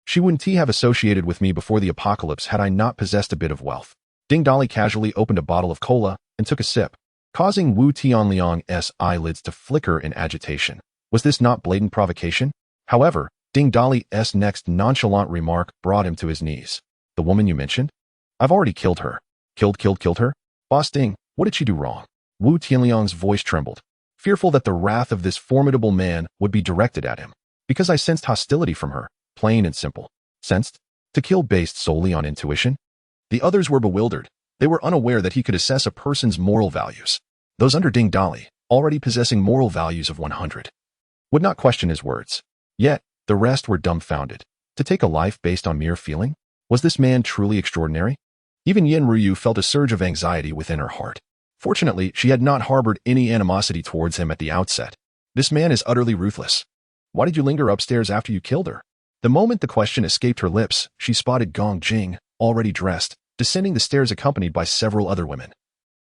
she wouldn't have associated with me before the apocalypse had I not possessed a bit of wealth." Ding Dali casually opened a bottle of cola and took a sip, causing Wu Tianliang's eyelids to flicker in agitation. Was this not blatant provocation? However, Ding Dali's next nonchalant remark brought him to his knees. "The woman you mentioned? I've already killed her." Killed her? Boss Ding, what did she do wrong?" Wu Tianliang's voice trembled, fearful that the wrath of this formidable man would be directed at him. "Because I sensed hostility from her, plain and simple." Sensed? To kill based solely on intuition? The others were bewildered. They were unaware that he could assess a person's moral values. Those under Ding Dali, already possessing moral values of 100, would not question his words. Yet, the rest were dumbfounded. To take a life based on mere feeling? Was this man truly extraordinary? Even Yin Ruyu felt a surge of anxiety within her heart. Fortunately, she had not harbored any animosity towards him at the outset. This man is utterly ruthless. "Why did you linger upstairs after you killed her?" The moment the question escaped her lips, she spotted Gong Jing, already dressed, descending the stairs accompanied by several other women,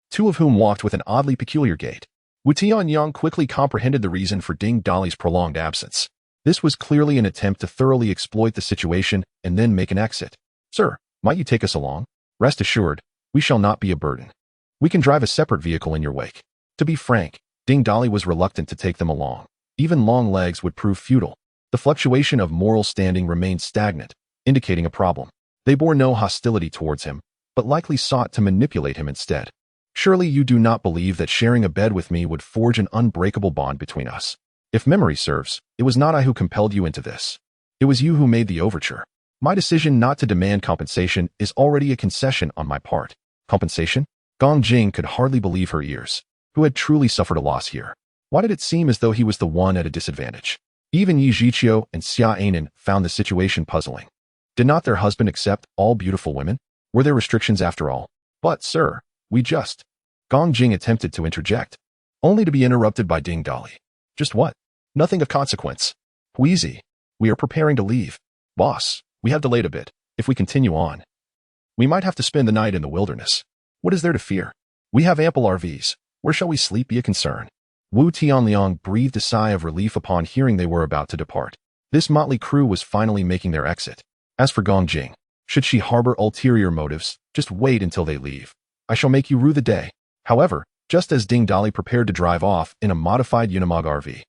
2 of whom walked with an oddly peculiar gait. Wu Tianliang quickly comprehended the reason for Ding Dali's prolonged absence. This was clearly an attempt to thoroughly exploit the situation and then make an exit. "Sir, might you take us along? Rest assured, we shall not be a burden. We can drive a separate vehicle in your wake." To be frank, Ding Dali was reluctant to take them along. Even long legs would prove futile. The fluctuation of moral standing remained stagnant, indicating a problem. They bore no hostility towards him, but likely sought to manipulate him instead. "Surely you do not believe that sharing a bed with me would forge an unbreakable bond between us. If memory serves, it was not I who compelled you into this. It was you who made the overture. My decision not to demand compensation is already a concession on my part." Compensation? Gong Jing could hardly believe her ears. Who had truly suffered a loss here? Why did it seem as though he was the one at a disadvantage? Even Yi Zhiqiu and Xia Anan found the situation puzzling. Did not their husband accept all beautiful women? Were there restrictions after all? "But, sir, we just..." Gong Jing attempted to interject, only to be interrupted by Ding Dali. "Just what? Nothing of consequence. Huizi, we are preparing to leave. Boss, we have delayed a bit. If we continue on, we might have to spend the night in the wilderness. What is there to fear? We have ample RVs. Where shall we sleep be a concern?" Wu Tianliang breathed a sigh of relief upon hearing they were about to depart. This motley crew was finally making their exit. As for Gong Jing, should she harbor ulterior motives, just wait until they leave. "I shall make you rue the day." However, just as Ding Dali prepared to drive off in a modified Unimog RV,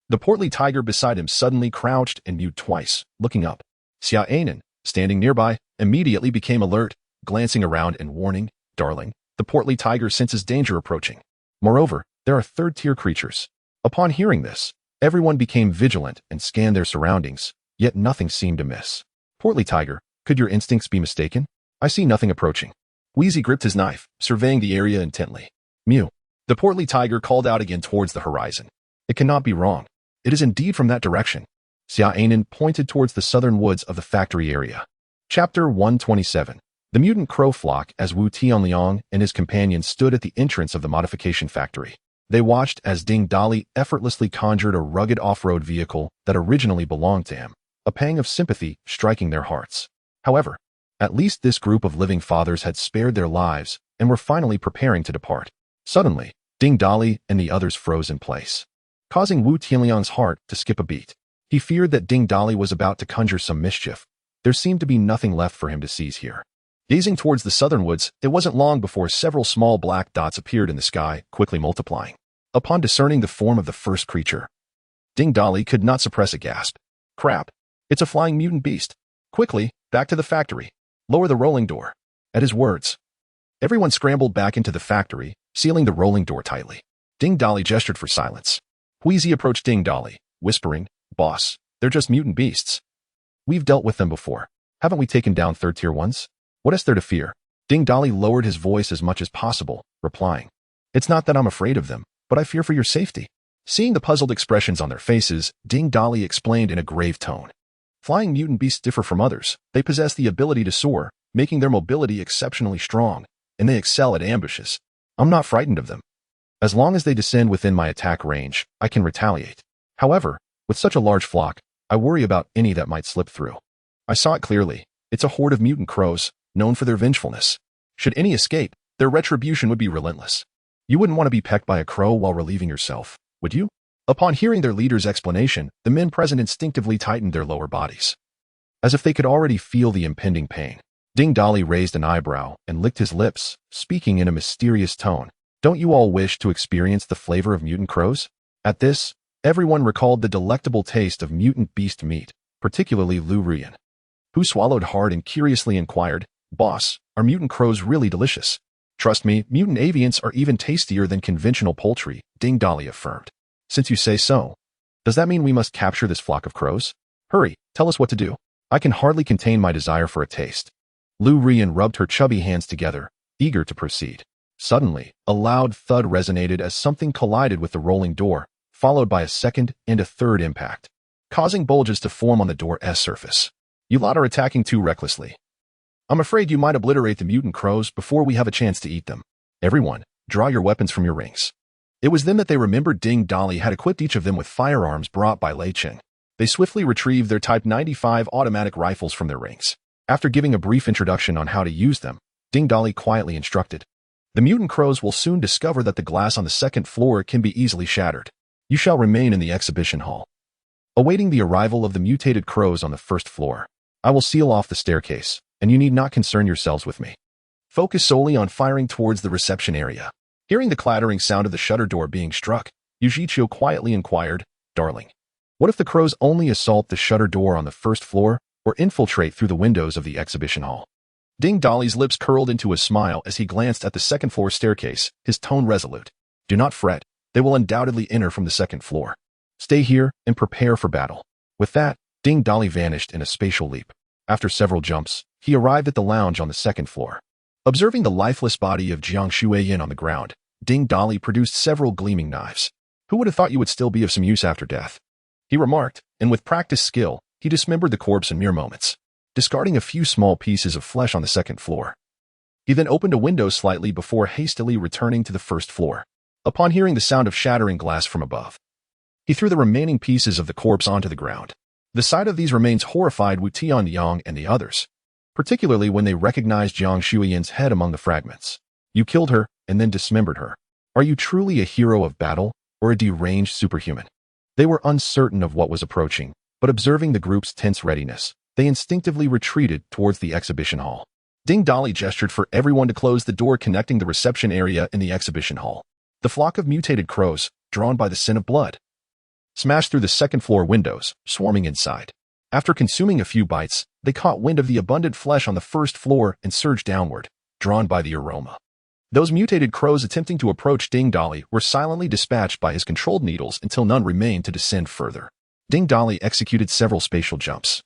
the portly tiger beside him suddenly crouched and mewed twice, looking up. Xia Anan, standing nearby, immediately became alert, glancing around and warning, "Darling, the portly tiger senses danger approaching. Moreover, there are third-tier creatures." Upon hearing this, everyone became vigilant and scanned their surroundings, yet nothing seemed amiss. "Portly tiger, could your instincts be mistaken? I see nothing approaching." Wheezy gripped his knife, surveying the area intently. "Mew." The portly tiger called out again towards the horizon. "It cannot be wrong. It is indeed from that direction." Xia Anan pointed towards the southern woods of the factory area. Chapter 127. The mutant crow flock as Wu Tianliang and his companions stood at the entrance of the modification factory. They watched as Ding Dali effortlessly conjured a rugged off-road vehicle that originally belonged to him, a pang of sympathy striking their hearts. However, at least this group of living fathers had spared their lives and were finally preparing to depart. Suddenly, Ding Dali and the others froze in place, causing Wu Tianliang's heart to skip a beat. He feared that Ding Dali was about to conjure some mischief, There seemed to be nothing left for him to seize here. Gazing towards the southern woods, it wasn't long before several small black dots appeared in the sky, quickly multiplying. Upon discerning the form of the first creature, Ding Dolly could not suppress a gasp. Crap. It's a flying mutant beast. Quickly, back to the factory. Lower the rolling door. At his words, everyone scrambled back into the factory, sealing the rolling door tightly. Ding Dolly gestured for silence. Wheezy approached Ding Dolly, whispering, "Boss, they're just mutant beasts. We've dealt with them before. Haven't we taken down third-tier ones? What is there to fear?" Ding Dolly lowered his voice as much as possible, replying, "It's not that I'm afraid of them, but I fear for your safety." Seeing the puzzled expressions on their faces, Ding Dolly explained in a grave tone. Flying mutant beasts differ from others. They possess the ability to soar, making their mobility exceptionally strong, and they excel at ambushes. I'm not frightened of them. As long as they descend within my attack range, I can retaliate. However, with such a large flock, I worry about any that might slip through. I saw it clearly. It's a horde of mutant crows, known for their vengefulness. Should any escape, their retribution would be relentless. You wouldn't want to be pecked by a crow while relieving yourself, would you? Upon hearing their leader's explanation, the men present instinctively tightened their lower bodies, as if they could already feel the impending pain. Ding Dolly raised an eyebrow and licked his lips, speaking in a mysterious tone. Don't you all wish to experience the flavor of mutant crows? At this, everyone recalled the delectable taste of mutant beast meat, particularly Lu Rian, who swallowed hard and curiously inquired, "Boss, are mutant crows really delicious?" "Trust me, mutant avians are even tastier than conventional poultry," Ding Dolly affirmed. "Since you say so, does that mean we must capture this flock of crows? Hurry, tell us what to do. I can hardly contain my desire for a taste." Lu Rian rubbed her chubby hands together, eager to proceed. Suddenly, a loud thud resonated as something collided with the rolling door, followed by a second and a third impact, causing bulges to form on the door's surface. "You lot are attacking too recklessly. I'm afraid you might obliterate the mutant crows before we have a chance to eat them. Everyone, draw your weapons from your rings." It was then that they remembered Ding Dolly had equipped each of them with firearms brought by Lei Cheng. They swiftly retrieved their Type 95 automatic rifles from their rings. After giving a brief introduction on how to use them, Ding Dolly quietly instructed, "The mutant crows will soon discover that the glass on the second floor can be easily shattered. You shall remain in the exhibition hall, awaiting the arrival of the mutated crows on the first floor. I will seal off the staircase, and you need not concern yourselves with me. Focus solely on firing towards the reception area." Hearing the clattering sound of the shutter door being struck, Yujicho quietly inquired, "Darling, what if the crows only assault the shutter door on the first floor or infiltrate through the windows of the exhibition hall?" Ding Dolly's lips curled into a smile as he glanced at the second-floor staircase, his tone resolute. "Do not fret. They will undoubtedly enter from the second floor. Stay here and prepare for battle." With that, Ding Dolly vanished in a spatial leap. After several jumps, he arrived at the lounge on the second floor. Observing the lifeless body of Jiang Shuiyin on the ground, Ding Dolly produced several gleaming knives. "Who would have thought you would still be of some use after death?" he remarked, and with practiced skill, he dismembered the corpse in mere moments, discarding a few small pieces of flesh on the second floor. He then opened a window slightly before hastily returning to the first floor. Upon hearing the sound of shattering glass from above, he threw the remaining pieces of the corpse onto the ground. The sight of these remains horrified Wu Tianyang and the others, particularly when they recognized Jiang Shuiyin's head among the fragments. "You killed her and then dismembered her. Are you truly a hero of battle or a deranged superhuman?" They were uncertain of what was approaching, but observing the group's tense readiness, they instinctively retreated towards the exhibition hall. Ding Dolly gestured for everyone to close the door connecting the reception area in the exhibition hall. The flock of mutated crows, drawn by the scent of blood, smashed through the second-floor windows, swarming inside. After consuming a few bites, they caught wind of the abundant flesh on the first floor and surged downward, drawn by the aroma. Those mutated crows attempting to approach Ding Dolly were silently dispatched by his controlled needles until none remained to descend further. Ding Dolly executed several spatial jumps,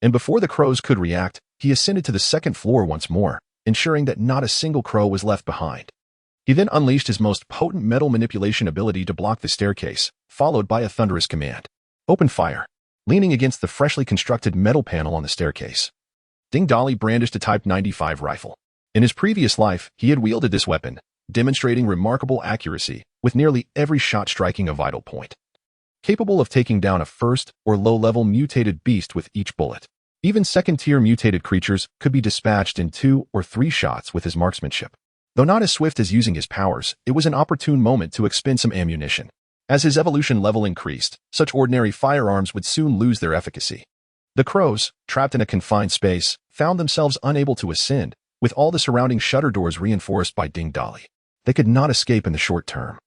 and before the crows could react, he ascended to the second floor once more, ensuring that not a single crow was left behind. He then unleashed his most potent metal manipulation ability to block the staircase, followed by a thunderous command. "Open fire." Leaning against the freshly constructed metal panel on the staircase, Ding Dolly brandished a Type 95 rifle. In his previous life, he had wielded this weapon, demonstrating remarkable accuracy, with nearly every shot striking a vital point, capable of taking down a first or low-level mutated beast with each bullet. Even second-tier mutated creatures could be dispatched in 2 or 3 shots with his marksmanship. Though not as swift as using his powers, it was an opportune moment to expend some ammunition. As his evolution level increased, such ordinary firearms would soon lose their efficacy. The crows, trapped in a confined space, found themselves unable to ascend, with all the surrounding shutter doors reinforced by ding-dolly. They could not escape in the short term.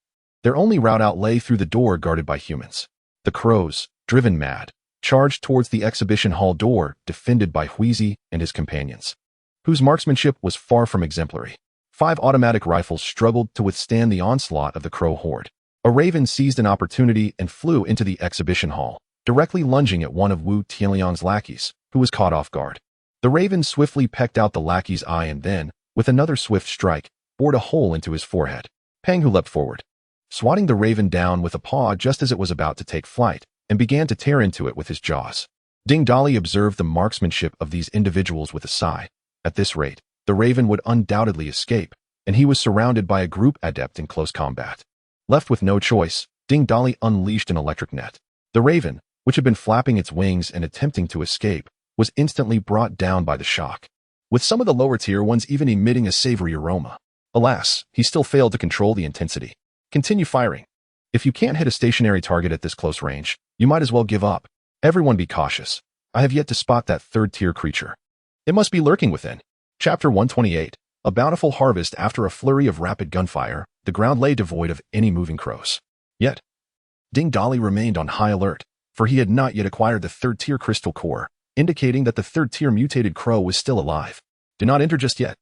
Their only route out lay through the door guarded by humans. The crows, driven mad, charged towards the exhibition hall door, defended by Wheezy and his companions, whose marksmanship was far from exemplary. 5 automatic rifles struggled to withstand the onslaught of the crow horde. A raven seized an opportunity and flew into the exhibition hall, directly lunging at one of Wu Tianliang's lackeys, who was caught off guard. The raven swiftly pecked out the lackey's eye and then, with another swift strike, bored a hole into his forehead. Peng Hu leapt forward, swatting the raven down with a paw just as it was about to take flight, and began to tear into it with his jaws. Ding-dolly observed the marksmanship of these individuals with a sigh. At this rate, the raven would undoubtedly escape, and he was surrounded by a group adept in close combat. Left with no choice, Ding-dolly unleashed an electric net. The raven, which had been flapping its wings and attempting to escape, was instantly brought down by the shock, with some of the lower-tier ones even emitting a savory aroma. Alas, he still failed to control the intensity. Continue firing. If you can't hit a stationary target at this close range, you might as well give up. Everyone be cautious. I have yet to spot that third-tier creature. It must be lurking within. Chapter 128. A bountiful harvest. After a flurry of rapid gunfire, the ground lay devoid of any moving crows. Yet, Ding-dolly remained on high alert, for he had not yet acquired the third-tier crystal core, indicating that the third-tier mutated crow was still alive. Do not enter just yet.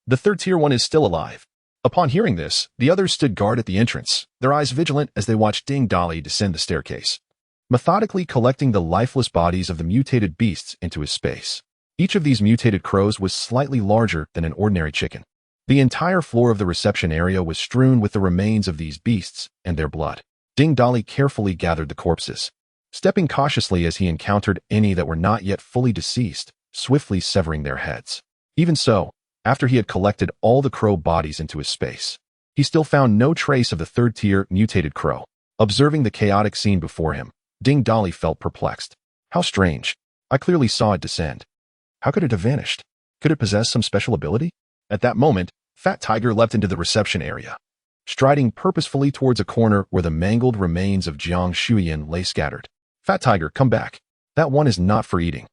The third-tier one is still alive. Upon hearing this, the others stood guard at the entrance, their eyes vigilant as they watched Ding-dolly descend the staircase, methodically collecting the lifeless bodies of the mutated beasts into his space. Each of these mutated crows was slightly larger than an ordinary chicken. The entire floor of the reception area was strewn with the remains of these beasts and their blood. Ding-dolly carefully gathered the corpses, stepping cautiously as he encountered any that were not yet fully deceased, swiftly severing their heads. Even so, after he had collected all the crow bodies into his space, he still found no trace of the third-tier mutated crow. Observing the chaotic scene before him, Ding-dolly felt perplexed. How strange. I clearly saw it descend. How could it have vanished? Could it possess some special ability? At that moment, Fat Tiger leapt into the reception area, striding purposefully towards a corner where the mangled remains of Jiang Shuyan lay scattered. Fat Tiger, come back. That one is not for eating.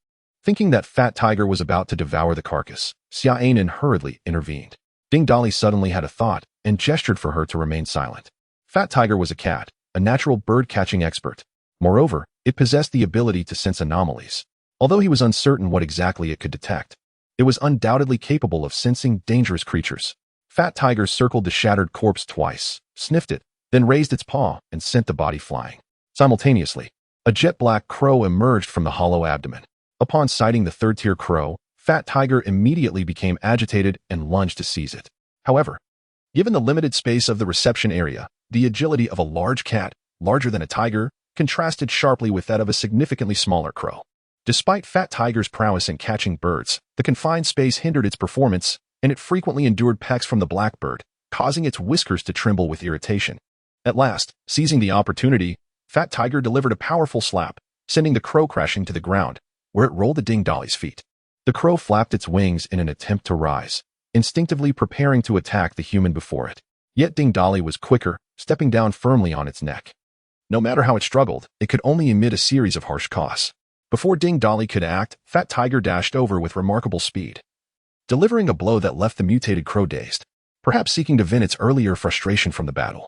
Thinking that Fat Tiger was about to devour the carcass, Xia Ainen hurriedly intervened. Ding-dolly suddenly had a thought and gestured for her to remain silent. Fat Tiger was a cat, a natural bird-catching expert. Moreover, it possessed the ability to sense anomalies. Although he was uncertain what exactly it could detect, it was undoubtedly capable of sensing dangerous creatures. Fat Tiger circled the shattered corpse twice, sniffed it, then raised its paw and sent the body flying. Simultaneously, a jet-black crow emerged from the hollow abdomen. Upon sighting the third-tier crow, Fat Tiger immediately became agitated and lunged to seize it. However, given the limited space of the reception area, the agility of a large cat, larger than a tiger, contrasted sharply with that of a significantly smaller crow. Despite Fat Tiger's prowess in catching birds, the confined space hindered its performance, and it frequently endured pecks from the blackbird, causing its whiskers to tremble with irritation. At last, seizing the opportunity, Fat Tiger delivered a powerful slap, sending the crow crashing to the ground, where it rolled at Ding-dolly's feet. The crow flapped its wings in an attempt to rise, instinctively preparing to attack the human before it. Yet Ding-dolly was quicker, stepping down firmly on its neck. No matter how it struggled, it could only emit a series of harsh coughs. Before Ding-dolly could act, Fat Tiger dashed over with remarkable speed, delivering a blow that left the mutated crow dazed, perhaps seeking to vent its earlier frustration from the battle.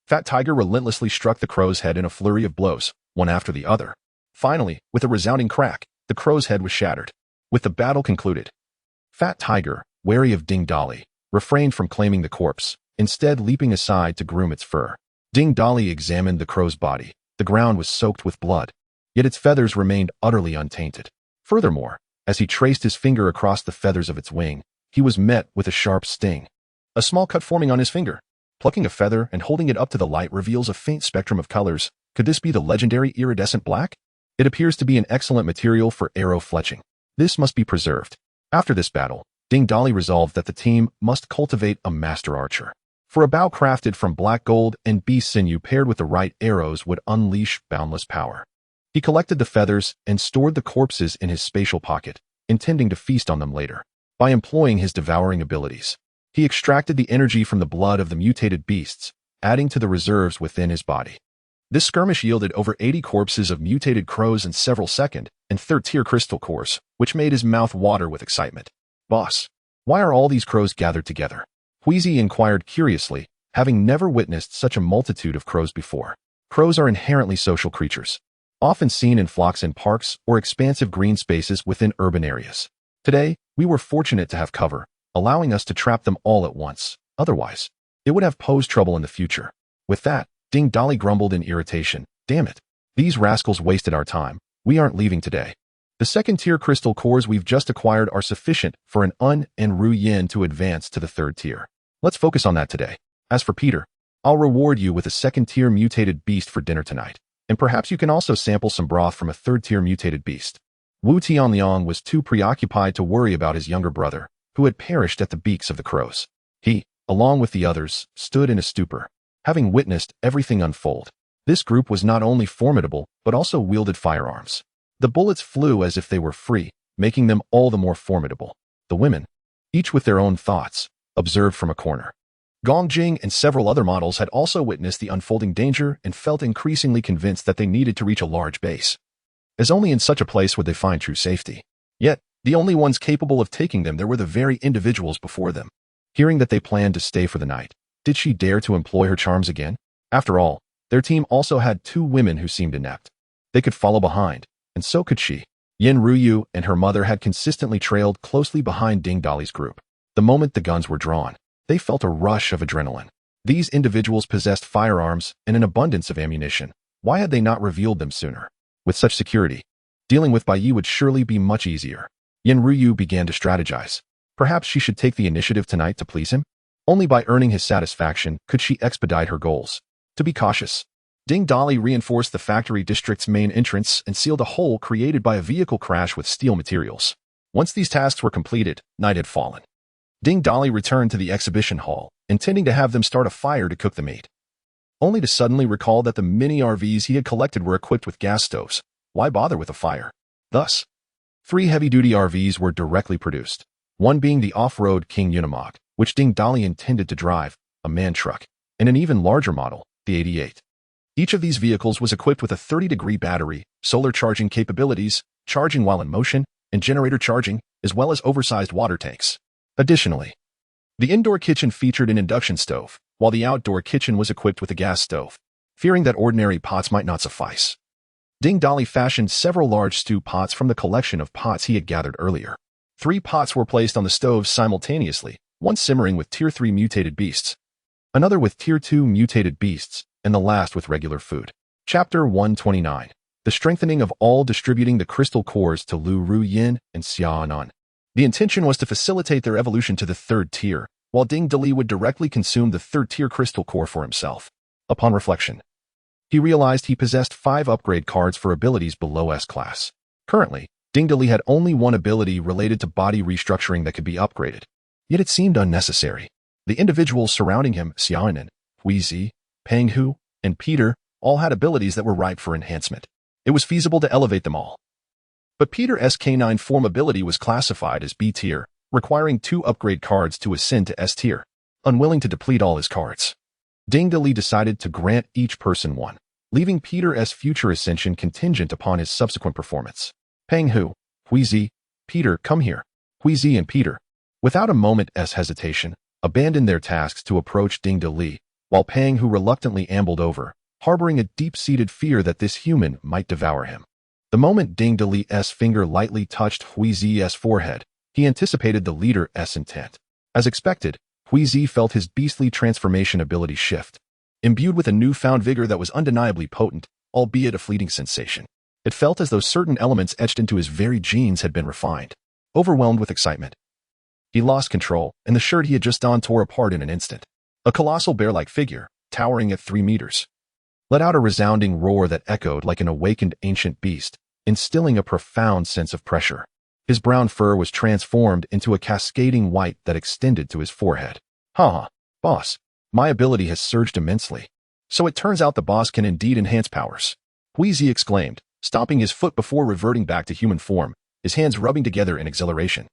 Fat Tiger relentlessly struck the crow's head in a flurry of blows, one after the other. Finally, with a resounding crack, the crow's head was shattered. With the battle concluded, Fat Tiger, wary of Ding-dolly, refrained from claiming the corpse, instead leaping aside to groom its fur. Ding-dolly examined the crow's body. The ground was soaked with blood, yet its feathers remained utterly untainted. Furthermore, as he traced his finger across the feathers of its wing, he was met with a sharp sting. A small cut forming on his finger. Plucking a feather and holding it up to the light reveals a faint spectrum of colors. Could this be the legendary iridescent black? It appears to be an excellent material for arrow fletching. This must be preserved. After this battle, Ding-dolly resolved that the team must cultivate a master archer. For a bow crafted from black gold and beast sinew paired with the right arrows would unleash boundless power. He collected the feathers and stored the corpses in his spatial pocket, intending to feast on them later. By employing his devouring abilities, he extracted the energy from the blood of the mutated beasts, adding to the reserves within his body. This skirmish yielded over 80 corpses of mutated crows and several second and third-tier crystal cores, which made his mouth water with excitement. Boss, why are all these crows gathered together? Wheezy inquired curiously, having never witnessed such a multitude of crows before. Crows are inherently social creatures, often seen in flocks in parks or expansive green spaces within urban areas. Today, we were fortunate to have cover, allowing us to trap them all at once. Otherwise, it would have posed trouble in the future. With that, Ding Dolly grumbled in irritation. Damn it. These rascals wasted our time. We aren't leaving today. The second-tier crystal cores we've just acquired are sufficient for an Un and Ru Yin to advance to the third tier. Let's focus on that today. As for Peter, I'll reward you with a second-tier mutated beast for dinner tonight. And perhaps you can also sample some broth from a third-tier mutated beast. Wu Tianliang was too preoccupied to worry about his younger brother, who had perished at the beaks of the crows. He, along with the others, stood in a stupor, having witnessed everything unfold. This group was not only formidable, but also wielded firearms. The bullets flew as if they were free, making them all the more formidable. The women, each with their own thoughts, observed from a corner. Gong Jing and several other models had also witnessed the unfolding danger and felt increasingly convinced that they needed to reach a large base, as only in such a place would they find true safety. Yet, the only ones capable of taking them there were the very individuals before them. Hearing that they planned to stay for the night, did she dare to employ her charms again? After all, their team also had 2 women who seemed inept. They could follow behind, and so could she. Yin Ruyu and her mother had consistently trailed closely behind Ding Dolly's group. The moment the guns were drawn, they felt a rush of adrenaline. These individuals possessed firearms and an abundance of ammunition. Why had they not revealed them sooner? With such security, dealing with Bai Yi would surely be much easier. Yin Ruyu began to strategize. Perhaps she should take the initiative tonight to please him? Only by earning his satisfaction could she expedite her goals. To be cautious, Ding Dolly reinforced the factory district's main entrance and sealed a hole created by a vehicle crash with steel materials. Once these tasks were completed, night had fallen. Ding Dolly returned to the exhibition hall, intending to have them start a fire to cook the meat, only to suddenly recall that the mini RVs he had collected were equipped with gas stoves. Why bother with a fire? Thus, 3 heavy-duty RVs were directly produced, one being the off-road King Unimog, which Ding Dolly intended to drive, a man truck, and an even larger model, the 88. Each of these vehicles was equipped with a 30-degree battery, solar charging capabilities, charging while in motion, and generator charging, as well as oversized water tanks. Additionally, the indoor kitchen featured an induction stove, while the outdoor kitchen was equipped with a gas stove. Fearing that ordinary pots might not suffice, Ding Dolly fashioned several large stew pots from the collection of pots he had gathered earlier. 3 pots were placed on the stove simultaneously, one simmering with Tier 3 mutated beasts, another with Tier 2 mutated beasts, and the last with regular food. Chapter 129. The strengthening of all distributing the crystal cores to Lu Ru Yin and Xia Anan. The intention was to facilitate their evolution to the third tier, while Ding Dali would directly consume the third-tier crystal core for himself. Upon reflection, he realized he possessed 5 upgrade cards for abilities below S-class. Currently, Ding Dali had only one ability related to body restructuring that could be upgraded, yet it seemed unnecessary. The individuals surrounding him, Xiaonan, Huizi, Peng Hu, and Peter, all had abilities that were ripe for enhancement. It was feasible to elevate them all. But Peter's K9 form ability was classified as B tier, requiring 2 upgrade cards to ascend to S tier. Unwilling to deplete all his cards, Ding Dali decided to grant each person one, leaving Peter's future ascension contingent upon his subsequent performance. Peng Hu, Huizi, Peter, come here. Huizi and Peter, without a moment's hesitation, abandoned their tasks to approach Ding Dali, while Peng Hu reluctantly ambled over, harboring a deep-seated fear that this human might devour him. The moment Ding Dali's finger lightly touched Huizi's forehead, he anticipated the leader's intent. As expected, Huizi felt his beastly transformation ability shift, imbued with a newfound vigor that was undeniably potent, albeit a fleeting sensation. It felt as though certain elements etched into his very genes had been refined. Overwhelmed with excitement, he lost control, and the shirt he had just donned tore apart in an instant. A colossal bear-like figure, towering at 3 meters, let out a resounding roar that echoed like an awakened ancient beast, instilling a profound sense of pressure. His brown fur was transformed into a cascading white that extended to his forehead. Ha! Boss, my ability has surged immensely. So it turns out the boss can indeed enhance powers. Huizi exclaimed, stomping his foot before reverting back to human form, his hands rubbing together in exhilaration.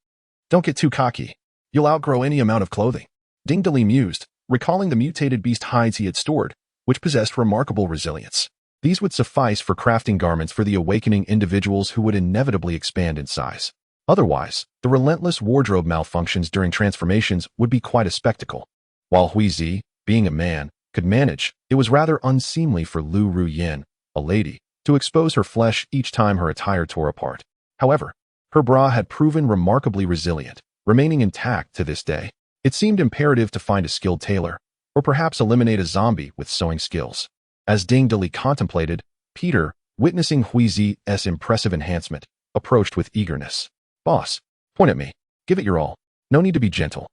Don't get too cocky. You'll outgrow any amount of clothing. Ding Dali mused, recalling the mutated beast hides he had stored, which possessed remarkable resilience. These would suffice for crafting garments for the awakening individuals who would inevitably expand in size. Otherwise, the relentless wardrobe malfunctions during transformations would be quite a spectacle. While Huizi, being a man, could manage, it was rather unseemly for Lu Ruyin, a lady, to expose her flesh each time her attire tore apart. However, her bra had proven remarkably resilient, remaining intact to this day. It seemed imperative to find a skilled tailor, or perhaps eliminate a zombie with sewing skills. As Ding Dali contemplated, Peter, witnessing Huizi's impressive enhancement, approached with eagerness. "Boss, point at me. Give it your all. No need to be gentle."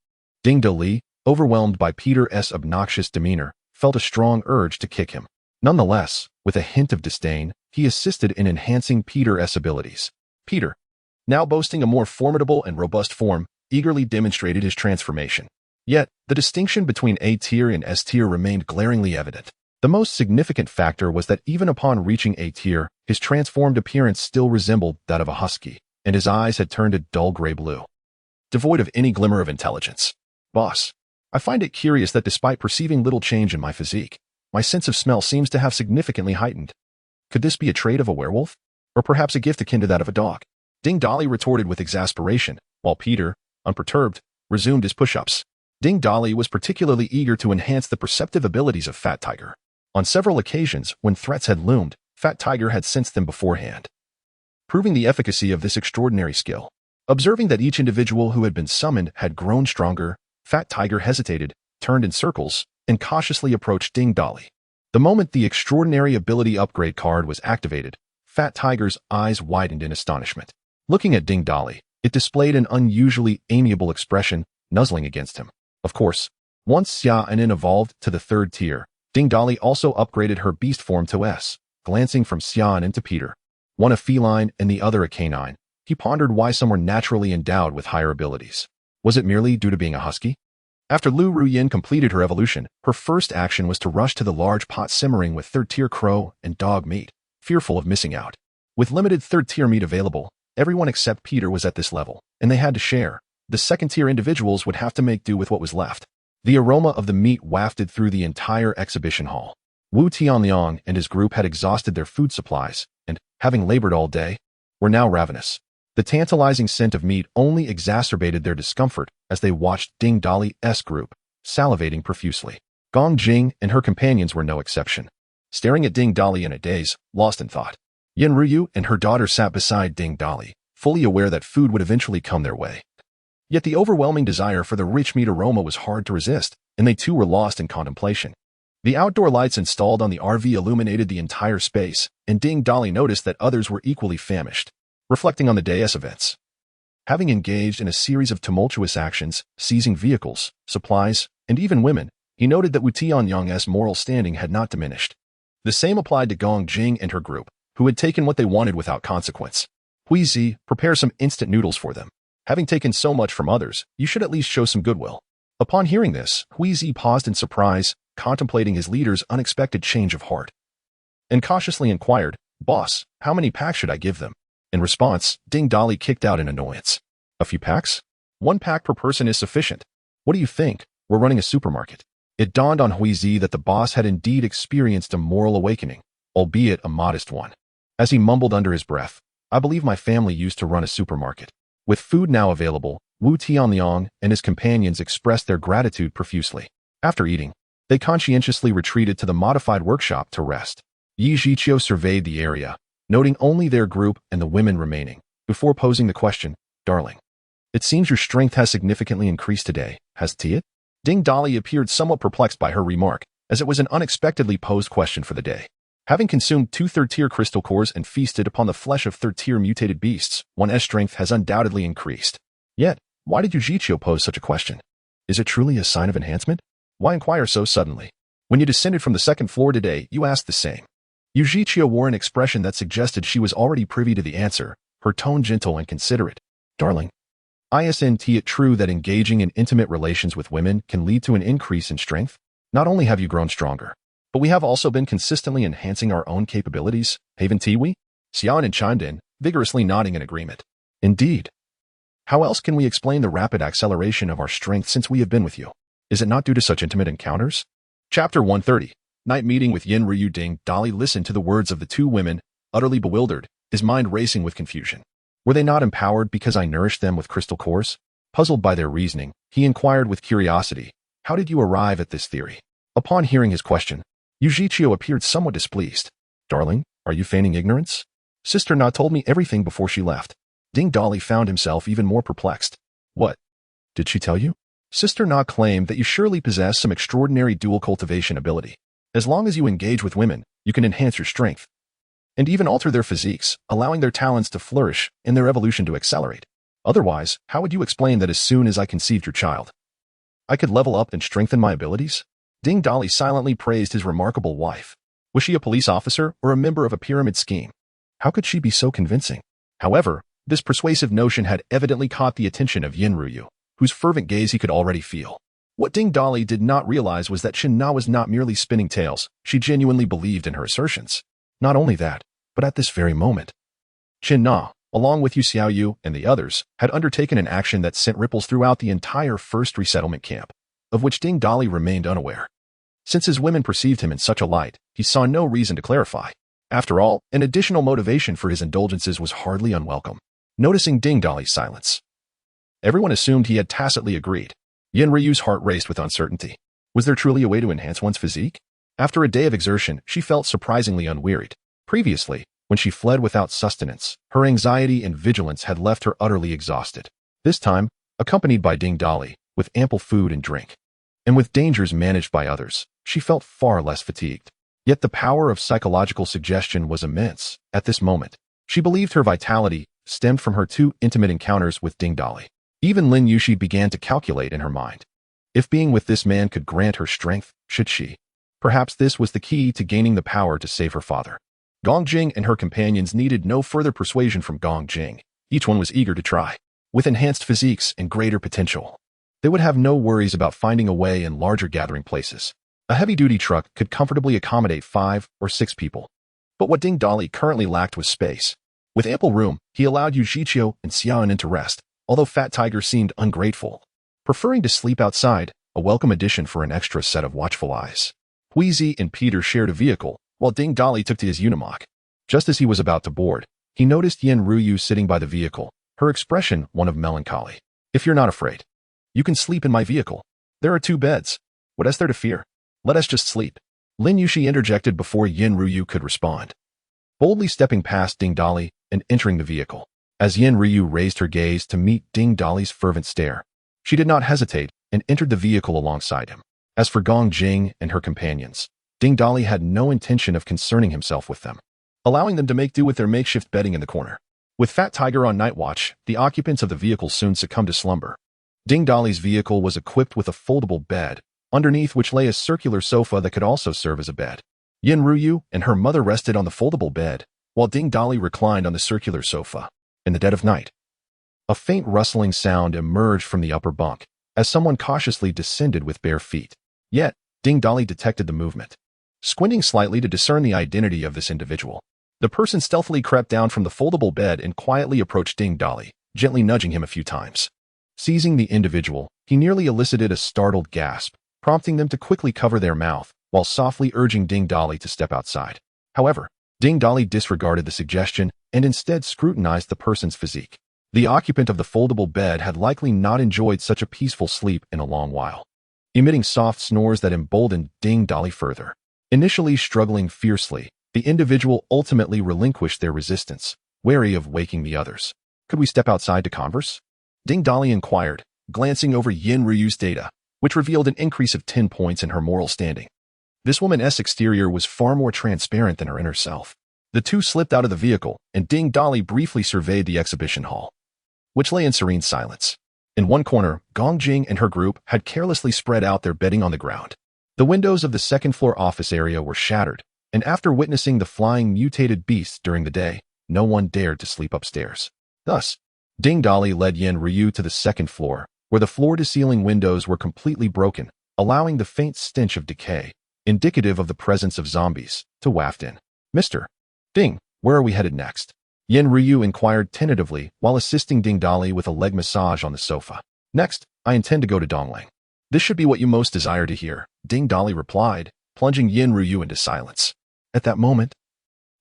Ding Dali, overwhelmed by Peter's obnoxious demeanor, felt a strong urge to kick him. Nonetheless, with a hint of disdain, he assisted in enhancing Peter's abilities. Peter, now boasting a more formidable and robust form, eagerly demonstrated his transformation. Yet, the distinction between A-tier and S-tier remained glaringly evident. The most significant factor was that even upon reaching A-tier, his transformed appearance still resembled that of a husky, and his eyes had turned a dull gray-blue, devoid of any glimmer of intelligence. "Boss, I find it curious that despite perceiving little change in my physique, my sense of smell seems to have significantly heightened. Could this be a trait of a werewolf? Or perhaps a gift akin to that of a dog?" Ding Dali retorted with exasperation, while Peter, unperturbed, resumed his push-ups. Ding Dali was particularly eager to enhance the perceptive abilities of Fat Tiger. On several occasions, when threats had loomed, Fat Tiger had sensed them beforehand, proving the efficacy of this extraordinary skill. Observing that each individual who had been summoned had grown stronger, Fat Tiger hesitated, turned in circles, and cautiously approached Ding Dali. The moment the extraordinary ability upgrade card was activated, Fat Tiger's eyes widened in astonishment. Looking at Ding Dali, it displayed an unusually amiable expression, nuzzling against him. Of course, once Xia Anin evolved to the 3rd tier, Ding Dali also upgraded her beast form to S. Glancing from Xia Anin to Peter, one a feline and the other a canine, he pondered why some were naturally endowed with higher abilities. Was it merely due to being a husky? After Lu Ruyin completed her evolution, her first action was to rush to the large pot simmering with 3rd-tier crow and dog meat, fearful of missing out. With limited 3rd-tier meat available, everyone except Peter was at this level, and they had to share. The 2nd-tier individuals would have to make do with what was left. The aroma of the meat wafted through the entire exhibition hall. Wu Tianliang and his group had exhausted their food supplies, and, having labored all day, were now ravenous. The tantalizing scent of meat only exacerbated their discomfort as they watched Ding Dali's group, salivating profusely. Gong Jing and her companions were no exception. Staring at Ding Dali in a daze, lost in thought. Yen Ruyu and her daughter sat beside Ding Dali, fully aware that food would eventually come their way. Yet the overwhelming desire for the rich meat aroma was hard to resist, and they too were lost in contemplation. The outdoor lights installed on the RV illuminated the entire space, and Ding Dali noticed that others were equally famished. Reflecting on the day's events, having engaged in a series of tumultuous actions, seizing vehicles, supplies, and even women, he noted that Wu Tianyang's moral standing had not diminished. The same applied to Gong Jing and her group, who had taken what they wanted without consequence. Huizi, prepare some instant noodles for them. Having taken so much from others, you should at least show some goodwill. Upon hearing this, Huizi paused in surprise, contemplating his leader's unexpected change of heart, and cautiously inquired, "Boss, how many packs should I give them?" In response, Ding Dali kicked out in annoyance. "A few packs? 1 pack per person is sufficient. What do you think? We're running a supermarket." It dawned on Huizi that the boss had indeed experienced a moral awakening, albeit a modest one. As he mumbled under his breath, "I believe my family used to run a supermarket." With food now available, Wu Tianliang and his companions expressed their gratitude profusely. After eating, they conscientiously retreated to the modified workshop to rest. Yi Zhiqiu surveyed the area, noting only their group and the women remaining, before posing the question, "Darling, it seems your strength has significantly increased today, has it?" Ding Dali appeared somewhat perplexed by her remark, as it was an unexpectedly posed question for the day. Having consumed 2 3rd-tier crystal cores and feasted upon the flesh of 3rd-tier mutated beasts, one's strength has undoubtedly increased. Yet, why did Yu Zhiqiu pose such a question? Is it truly a sign of enhancement? Why inquire so suddenly? When you descended from the 2nd floor today, you asked the same. Yu Zhiqiu wore an expression that suggested she was already privy to the answer, her tone gentle and considerate. "Darling, isn't it true that engaging in intimate relations with women can lead to an increase in strength? Not only have you grown stronger, but we have also been consistently enhancing our own capabilities, haven't we?" Xian and chimed in, vigorously nodding in agreement. "Indeed. How else can we explain the rapid acceleration of our strength since we have been with you? Is it not due to such intimate encounters?" Chapter 130. Night meeting with Yin Ryu. Ding Dali listened to the words of the two women, utterly bewildered, his mind racing with confusion. Were they not empowered because I nourished them with crystal cores? Puzzled by their reasoning, he inquired with curiosity, how did you arrive at this theory? Upon hearing his question, Yujichio appeared somewhat displeased. Darling, are you feigning ignorance? Sister Na told me everything before she left. Ding Dali found himself even more perplexed. What? Did she tell you? Sister Na claimed that you surely possess some extraordinary dual cultivation ability. As long as you engage with women, you can enhance your strength and even alter their physiques, allowing their talents to flourish and their evolution to accelerate. Otherwise, how would you explain that as soon as I conceived your child, I could level up and strengthen my abilities? Ding Dali silently praised his remarkable wife. Was she a police officer or a member of a pyramid scheme? How could she be so convincing? However, this persuasive notion had evidently caught the attention of Yin Ryu, whose fervent gaze he could already feel. What Ding Dali did not realize was that Chin Na was not merely spinning tales, she genuinely believed in her assertions. Not only that, but at this very moment, Chin Na, along with Yu Xiaoyu and the others, had undertaken an action that sent ripples throughout the entire first resettlement camp, of which Ding Dali remained unaware. Since his women perceived him in such a light, he saw no reason to clarify. After all, an additional motivation for his indulgences was hardly unwelcome. Noticing Ding Dali's silence, everyone assumed he had tacitly agreed. Yin Ryu's heart raced with uncertainty. Was there truly a way to enhance one's physique? After a day of exertion, she felt surprisingly unwearied. Previously, when she fled without sustenance, her anxiety and vigilance had left her utterly exhausted. This time, accompanied by Ding Dali, with ample food and drink, and with dangers managed by others, she felt far less fatigued. Yet the power of psychological suggestion was immense. At this moment, she believed her vitality stemmed from her two intimate encounters with Ding Dali. Even Lin Yushi began to calculate in her mind. If being with this man could grant her strength, should she? Perhaps this was the key to gaining the power to save her father. Gong Jing and her companions needed no further persuasion from Gong Jing. Each one was eager to try. With enhanced physiques and greater potential, they would have no worries about finding a way in larger gathering places. A heavy-duty truck could comfortably accommodate 5 or 6 people. But what Ding Dali currently lacked was space. With ample room, he allowed Yujichio and Xiaonin to rest, although Fat Tiger seemed ungrateful, preferring to sleep outside, a welcome addition for an extra set of watchful eyes. Huizi and Peter shared a vehicle, while Ding Dali took to his Unimog. Just as he was about to board, he noticed Yin Ryu sitting by the vehicle, her expression one of melancholy. If you're not afraid, you can sleep in my vehicle. There are 2 beds. What is there to fear? Let us just sleep. Lin Yushi interjected before Yin Ryu could respond, boldly stepping past Ding Dali and entering the vehicle. As Yin Ryu raised her gaze to meet Ding Dali's fervent stare, she did not hesitate and entered the vehicle alongside him. As for Gong Jing and her companions, Ding Dali had no intention of concerning himself with them, allowing them to make do with their makeshift bedding in the corner. With Fat Tiger on night watch, the occupants of the vehicle soon succumbed to slumber. Ding Dali's vehicle was equipped with a foldable bed, underneath which lay a circular sofa that could also serve as a bed. Yin Ryu and her mother rested on the foldable bed, while Ding Dali reclined on the circular sofa. In the dead of night, a faint rustling sound emerged from the upper bunk, as someone cautiously descended with bare feet. Yet, Ding Dali detected the movement. Squinting slightly to discern the identity of this individual, the person stealthily crept down from the foldable bed and quietly approached Ding Dali, gently nudging him a few times. Seizing the individual, he nearly elicited a startled gasp, prompting them to quickly cover their mouth, while softly urging Ding Dali to step outside. However, Ding Dali disregarded the suggestion and instead scrutinized the person's physique. The occupant of the foldable bed had likely not enjoyed such a peaceful sleep in a long while, emitting soft snores that emboldened Ding Dali further. Initially struggling fiercely, the individual ultimately relinquished their resistance, wary of waking the others. Could we step outside to converse? Ding Dali inquired, glancing over Yin Ryu's data, which revealed an increase of 10 points in her moral standing. This woman's exterior was far more transparent than her inner self. The two slipped out of the vehicle, and Ding Dali briefly surveyed the exhibition hall, which lay in serene silence. In one corner, Gong Jing and her group had carelessly spread out their bedding on the ground. The windows of the second-floor office area were shattered, and after witnessing the flying mutated beasts during the day, no one dared to sleep upstairs. Thus, Ding Dali led Yin Ryu to the second floor, where the floor-to-ceiling windows were completely broken, allowing the faint stench of decay, indicative of the presence of zombies, to waft in. Mr. Ding, where are we headed next? Yin Ryu inquired tentatively while assisting Ding Dali with a leg massage on the sofa. Next, I intend to go to Dongling. This should be what you most desire to hear, Ding Dali replied, plunging Yin Ruyu into silence. At that moment,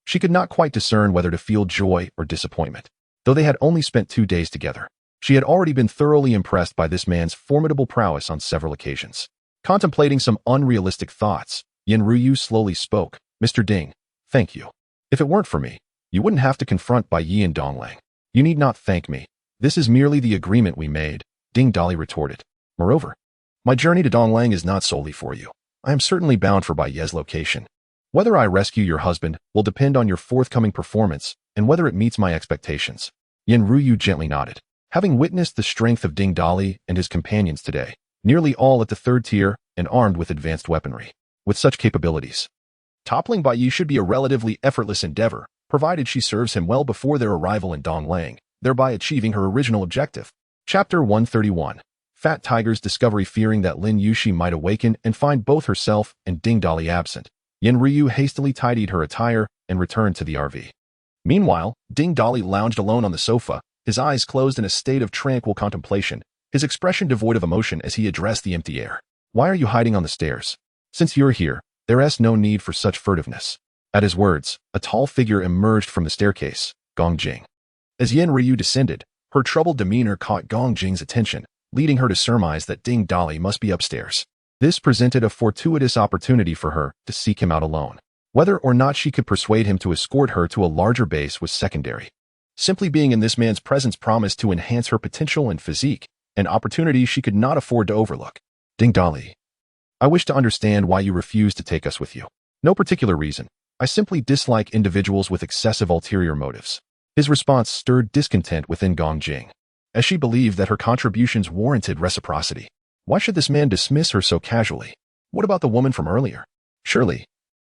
she could not quite discern whether to feel joy or disappointment. Though they had only spent 2 days together, she had already been thoroughly impressed by this man's formidable prowess on several occasions. Contemplating some unrealistic thoughts, Yin Ruyu slowly spoke. Mr. Ding, thank you. If it weren't for me, you wouldn't have to confront Bai Yi and Donglang. You need not thank me. This is merely the agreement we made, Ding Dali retorted. Moreover, my journey to Donglang is not solely for you. I am certainly bound for Bai Ye's location. Whether I rescue your husband will depend on your forthcoming performance and whether it meets my expectations. Yin Ruyu gently nodded. Having witnessed the strength of Ding Dali and his companions today, nearly all at the 3rd tier and armed with advanced weaponry, with such capabilities, toppling Bai Yi should be a relatively effortless endeavor, provided she serves him well before their arrival in Donglang, thereby achieving her original objective. Chapter 131. Fat Tiger's discovery. Fearing that Lin Yushi might awaken and find both herself and Ding Dali absent, Yin Ruyu hastily tidied her attire and returned to the RV. Meanwhile, Ding Dali lounged alone on the sofa, his eyes closed in a state of tranquil contemplation, his expression devoid of emotion as he addressed the empty air. Why are you hiding on the stairs? Since you're here, there is no need for such furtiveness. At his words, a tall figure emerged from the staircase, Gong Jing. As Yin Ruyu descended, her troubled demeanor caught Gong Jing's attention, leading her to surmise that Ding Dali must be upstairs. This presented a fortuitous opportunity for her to seek him out alone. Whether or not she could persuade him to escort her to a larger base was secondary. Simply being in this man's presence promised to enhance her potential and physique, an opportunity she could not afford to overlook. Ding Dali, I wish to understand why you refuse to take us with you. No particular reason. I simply dislike individuals with excessive ulterior motives. His response stirred discontent within Gong Jing, as she believed that her contributions warranted reciprocity. Why should this man dismiss her so casually? What about the woman from earlier? Surely,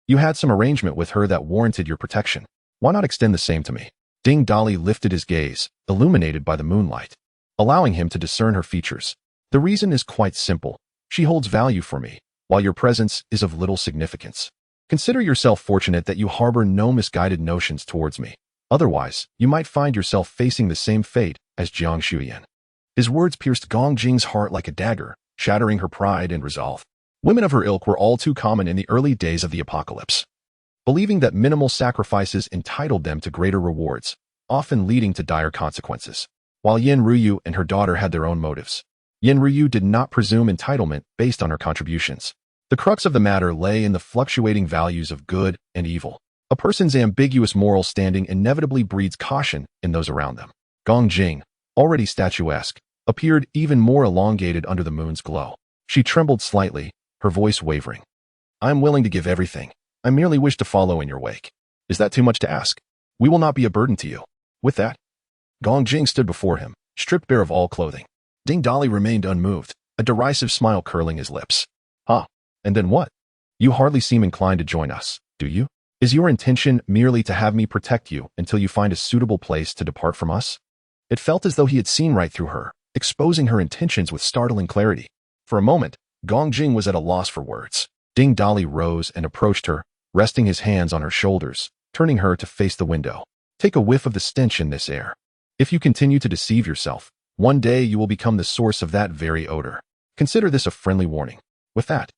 you had some arrangement with her that warranted your protection. Why not extend the same to me? Ding Dali lifted his gaze, illuminated by the moonlight, allowing him to discern her features. The reason is quite simple. She holds value for me, while your presence is of little significance. Consider yourself fortunate that you harbor no misguided notions towards me. Otherwise, you might find yourself facing the same fate as Jiang Shuyan. His words pierced Gong Jing's heart like a dagger, shattering her pride and resolve. Women of her ilk were all too common in the early days of the apocalypse, believing that minimal sacrifices entitled them to greater rewards, often leading to dire consequences. While Yin Ruyu and her daughter had their own motives, Yin Ruyu did not presume entitlement based on her contributions. The crux of the matter lay in the fluctuating values of good and evil. A person's ambiguous moral standing inevitably breeds caution in those around them. Gong Jing, already statuesque, appeared even more elongated under the moon's glow. She trembled slightly, her voice wavering. I am willing to give everything. I merely wish to follow in your wake. Is that too much to ask? We will not be a burden to you. With that, Gong Jing stood before him, stripped bare of all clothing. Ding Dali remained unmoved, a derisive smile curling his lips. Huh, and then what? You hardly seem inclined to join us, do you? Is your intention merely to have me protect you until you find a suitable place to depart from us? It felt as though he had seen right through her, exposing her intentions with startling clarity. For a moment, Gong Jing was at a loss for words. Ding Dali rose and approached her, resting his hands on her shoulders, turning her to face the window. Take a whiff of the stench in this air. If you continue to deceive yourself, one day you will become the source of that very odor. Consider this a friendly warning. With that,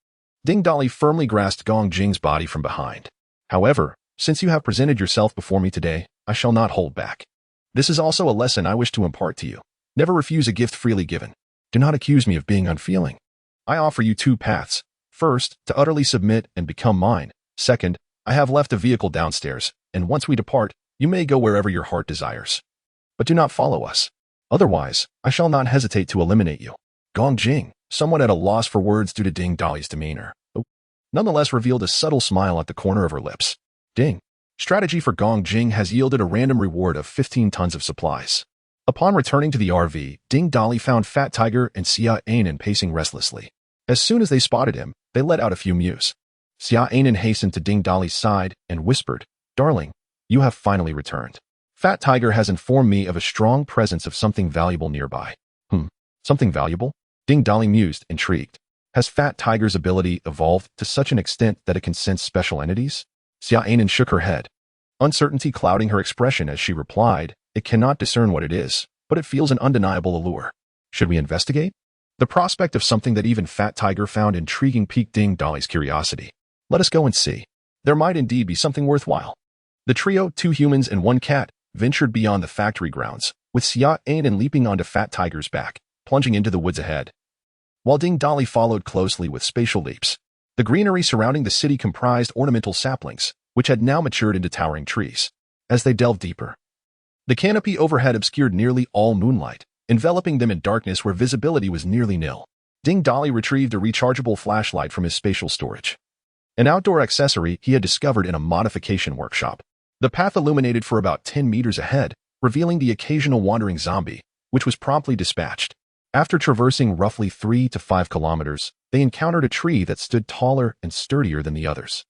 Ding Dali firmly grasped Gong Jing's body from behind. However, since you have presented yourself before me today, I shall not hold back. This is also a lesson I wish to impart to you. Never refuse a gift freely given. Do not accuse me of being unfeeling. I offer you 2 paths. First, to utterly submit and become mine. Second, I have left a vehicle downstairs, and once we depart, you may go wherever your heart desires. But do not follow us. Otherwise, I shall not hesitate to eliminate you. Gong Jing, somewhat at a loss for words due to Ding Dali's demeanor, nonetheless revealed a subtle smile at the corner of her lips. Ding. Strategy for Gong Jing has yielded a random reward of 15 tons of supplies. Upon returning to the RV, Ding Dali found Fat Tiger and Xia Ainen pacing restlessly. As soon as they spotted him, they let out a few mews. Xia Ainen hastened to Ding Dali's side and whispered, Darling, you have finally returned. Fat Tiger has informed me of a strong presence of something valuable nearby. Something valuable? Ding Dali mused, intrigued. Has Fat Tiger's ability evolved to such an extent that it can sense special entities? Xia Ainen shook her head, uncertainty clouding her expression as she replied, It cannot discern what it is, but it feels an undeniable allure. Should we investigate? The prospect of something that even Fat Tiger found intriguing piqued Ding Dali's curiosity. Let us go and see. There might indeed be something worthwhile. The trio, 2 humans and 1 cat, ventured beyond the factory grounds, with Xia Anan leaping onto Fat Tiger's back, plunging into the woods ahead. While Ding Dolly followed closely with spatial leaps. The greenery surrounding the city comprised ornamental saplings, which had now matured into towering trees. As they delved deeper, the canopy overhead obscured nearly all moonlight, enveloping them in darkness where visibility was nearly nil. Ding Dolly retrieved a rechargeable flashlight from his spatial storage, an outdoor accessory he had discovered in a modification workshop. The path illuminated for about 10 meters ahead, revealing the occasional wandering zombie, which was promptly dispatched. After traversing roughly 3 to 5 kilometers, they encountered a tree that stood taller and sturdier than the others.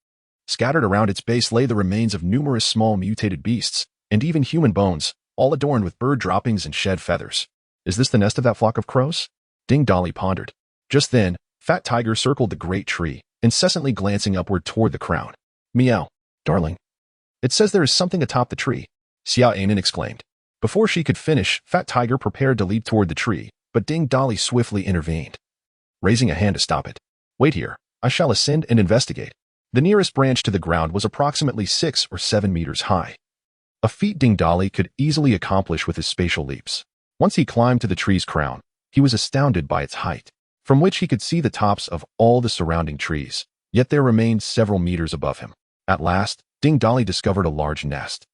Scattered around its base lay the remains of numerous small mutated beasts, and even human bones, all adorned with bird droppings and shed feathers. Is this the nest of that flock of crows? Ding Dolly pondered. Just then, Fat Tiger circled the great tree, incessantly glancing upward toward the crown. Meow, darling. It says there is something atop the tree, Xia Anan exclaimed. Before she could finish, Fat Tiger prepared to leap toward the tree, but Ding Dolly swiftly intervened, raising a hand to stop it. Wait here, I shall ascend and investigate. The nearest branch to the ground was approximately 6 or 7 meters high, a feat Ding Dolly could easily accomplish with his spatial leaps. Once he climbed to the tree's crown, he was astounded by its height, from which he could see the tops of all the surrounding trees, yet there remained several meters above him. At last, Ding Dolly discovered a large nest,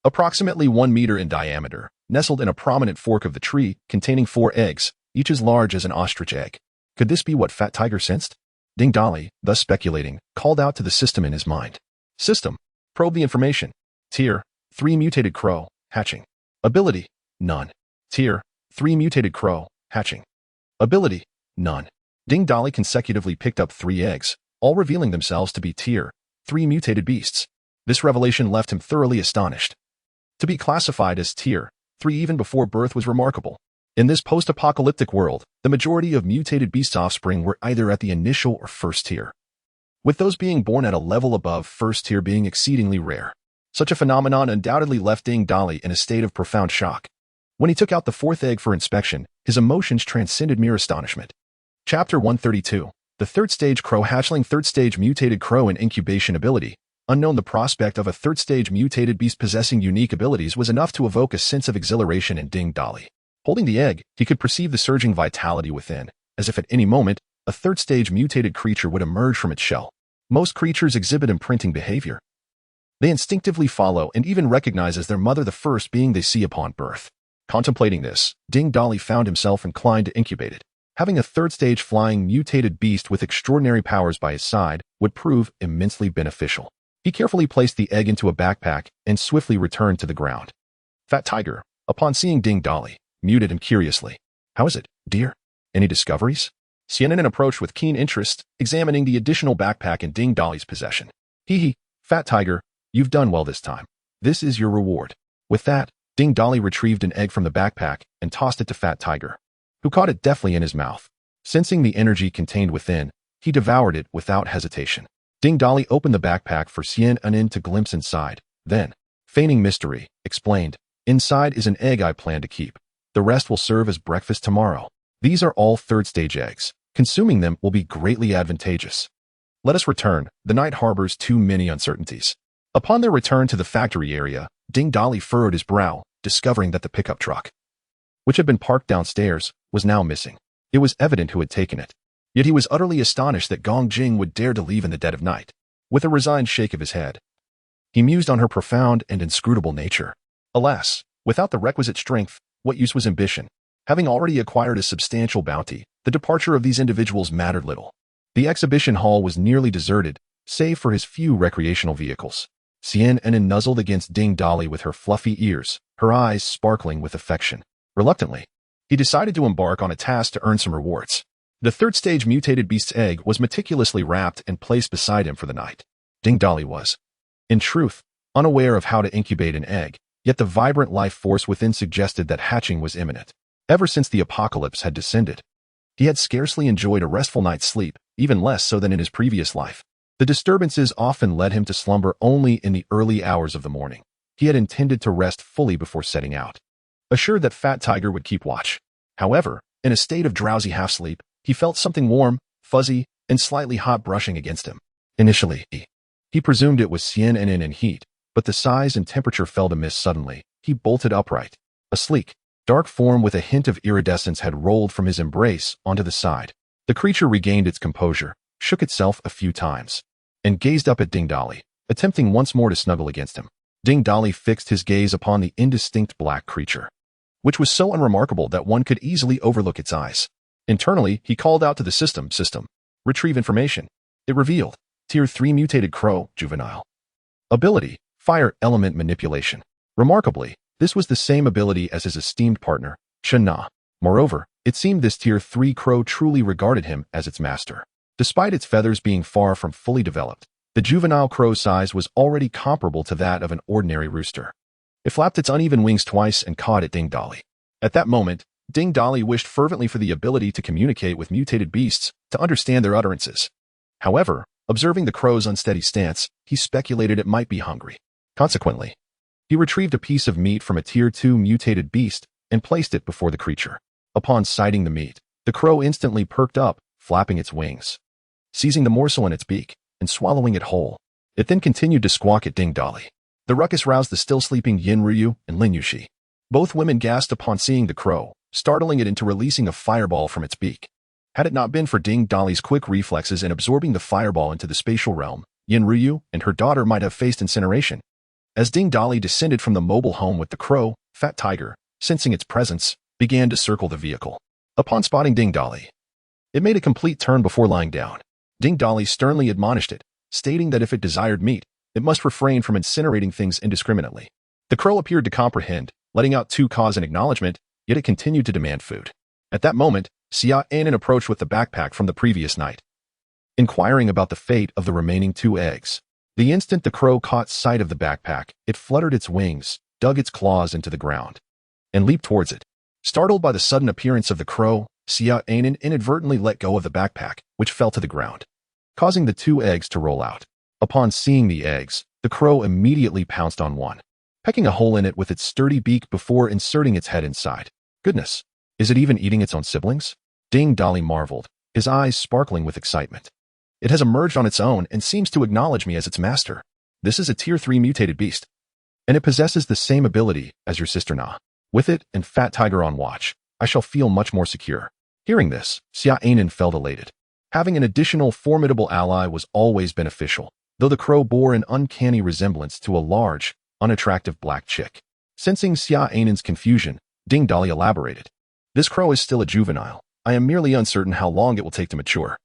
approximately 1 meter in diameter, nestled in a prominent fork of the tree, containing 4 eggs, each as large as an ostrich egg. Could this be what Fat Tiger sensed? Ding Dolly, thus speculating, called out to the system in his mind. System, probe the information. Tier, 3 mutated crow, hatching. Ability, none. Tier, 3 mutated crow, hatching. Ability, none. Ding Dolly consecutively picked up 3 eggs, all revealing themselves to be Tier, 3 mutated beasts. This revelation left him thoroughly astonished. To be classified as Tier 3 even before birth was remarkable. In this post-apocalyptic world, the majority of mutated beasts' offspring were either at the initial or first tier, with those being born at a level above first tier being exceedingly rare. Such a phenomenon undoubtedly left Ding Dolly in a state of profound shock. When he took out the 4th egg for inspection, his emotions transcended mere astonishment. Chapter 132. The 3rd stage crow hatchling. 3rd stage mutated crow in incubation ability. Unknown. The prospect of a 3rd stage mutated beast possessing unique abilities was enough to evoke a sense of exhilaration in Ding Dolly. Holding the egg, he could perceive the surging vitality within, as if at any moment, a 3rd stage mutated creature would emerge from its shell. Most creatures exhibit imprinting behavior. They instinctively follow and even recognize as their mother the first being they see upon birth. Contemplating this, Ding Dolly found himself inclined to incubate it. Having a 3rd stage flying mutated beast with extraordinary powers by his side would prove immensely beneficial. He carefully placed the egg into a backpack and swiftly returned to the ground. Fat Tiger, upon seeing Ding Dolly, muted him curiously. How is it, dear? Any discoveries? Xia Anan approached with keen interest, examining the additional backpack in Ding Dolly's possession. Hee, Fat Tiger, you've done well this time. This is your reward. With that, Ding Dolly retrieved an egg from the backpack and tossed it to Fat Tiger, who caught it deftly in his mouth. Sensing the energy contained within, he devoured it without hesitation. Ding Dolly opened the backpack for Xia Anan to glimpse inside, then, feigning mystery, explained, Inside is an egg I plan to keep. The rest will serve as breakfast tomorrow. These are all 3rd stage eggs. Consuming them will be greatly advantageous. Let us return. The night harbors too many uncertainties. Upon their return to the factory area, Ding Dolly furrowed his brow, discovering that the pickup truck, which had been parked downstairs, was now missing. It was evident who had taken it. Yet he was utterly astonished that Gong Jing would dare to leave in the dead of night. With a resigned shake of his head, he mused on her profound and inscrutable nature. Alas, without the requisite strength, what use was ambition? Having already acquired a substantial bounty, the departure of these individuals mattered little. The exhibition hall was nearly deserted, save for his few recreational vehicles. Xia Anan nuzzled against Ding Dolly with her fluffy ears, her eyes sparkling with affection. Reluctantly, he decided to embark on a task to earn some rewards. The 3rd stage mutated beast's egg was meticulously wrapped and placed beside him for the night. Ding Dolly was, in truth, unaware of how to incubate an egg, yet the vibrant life force within suggested that hatching was imminent. Ever since the apocalypse had descended, he had scarcely enjoyed a restful night's sleep, even less so than in his previous life. The disturbances often led him to slumber only in the early hours of the morning. He had intended to rest fully before setting out, assured that Fat Tiger would keep watch. However, in a state of drowsy half-sleep, he felt something warm, fuzzy, and slightly hot brushing against him. Initially, he presumed it was cyanide and heat, but the size and temperature fell to miss suddenly. He bolted upright. A sleek, dark form with a hint of iridescence had rolled from his embrace onto the side. The creature regained its composure, shook itself a few times, and gazed up at Ding Dali, attempting once more to snuggle against him. Ding Dali fixed his gaze upon the indistinct black creature, which was so unremarkable that one could easily overlook its eyes. Internally, he called out to the system, retrieve information. It revealed, Tier 3 mutated crow, juvenile. Ability, fire element manipulation. Remarkably, this was the same ability as his esteemed partner, Chen Na. Moreover, it seemed this Tier 3 crow truly regarded him as its master. Despite its feathers being far from fully developed, the juvenile crow's size was already comparable to that of an ordinary rooster. It flapped its uneven wings twice and cawed at Ding Dali. At that moment, Ding Dali wished fervently for the ability to communicate with mutated beasts, to understand their utterances. However, observing the crow's unsteady stance, he speculated it might be hungry. Consequently, he retrieved a piece of meat from a Tier 2 mutated beast and placed it before the creature. Upon sighting the meat, the crow instantly perked up, flapping its wings, seizing the morsel in its beak, and swallowing it whole. It then continued to squawk at Ding Dali. The ruckus roused the still-sleeping Yin Ruyu and Lin Yuxi. Both women gasped upon seeing the crow, startling it into releasing a fireball from its beak. Had it not been for Ding Dali's quick reflexes in absorbing the fireball into the spatial realm, Yin Ruyu and her daughter might have faced incineration. As Ding Dali descended from the mobile home with the crow, Fat Tiger, sensing its presence, began to circle the vehicle. Upon spotting Ding Dali, it made a complete turn before lying down. Ding Dali sternly admonished it, stating that if it desired meat, it must refrain from incinerating things indiscriminately. The crow appeared to comprehend, letting out two caws in acknowledgement, yet it continued to demand food. At that moment, Xia Anan approached with the backpack from the previous night, inquiring about the fate of the remaining 2 eggs. The instant the crow caught sight of the backpack, it fluttered its wings, dug its claws into the ground, and leaped towards it. Startled by the sudden appearance of the crow, Xia Anan inadvertently let go of the backpack, which fell to the ground, causing the 2 eggs to roll out. Upon seeing the eggs, the crow immediately pounced on one, pecking a hole in it with its sturdy beak before inserting its head inside. Goodness, is it even eating its own siblings? Ding Dali marveled, his eyes sparkling with excitement. It has emerged on its own and seems to acknowledge me as its master. This is a Tier 3 mutated beast, and it possesses the same ability as your sister Na. With it and Fat Tiger on watch, I shall feel much more secure. Hearing this, Xia Anan felt elated. Having an additional formidable ally was always beneficial, though the crow bore an uncanny resemblance to a large, unattractive black chick. Sensing Xia Anan's confusion, Ding Dali elaborated. This crow is still a juvenile. I am merely uncertain how long it will take to mature.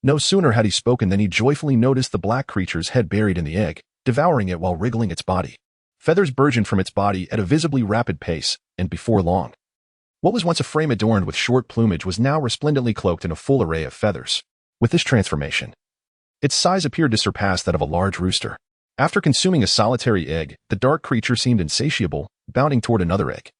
No sooner had he spoken than he joyfully noticed the black creature's head buried in the egg, devouring it while wriggling its body. Feathers burgeoned from its body at a visibly rapid pace, and before long, what was once a frame adorned with short plumage was now resplendently cloaked in a full array of feathers. With this transformation, its size appeared to surpass that of a large rooster. After consuming a solitary egg, the dark creature seemed insatiable, bounding toward another egg,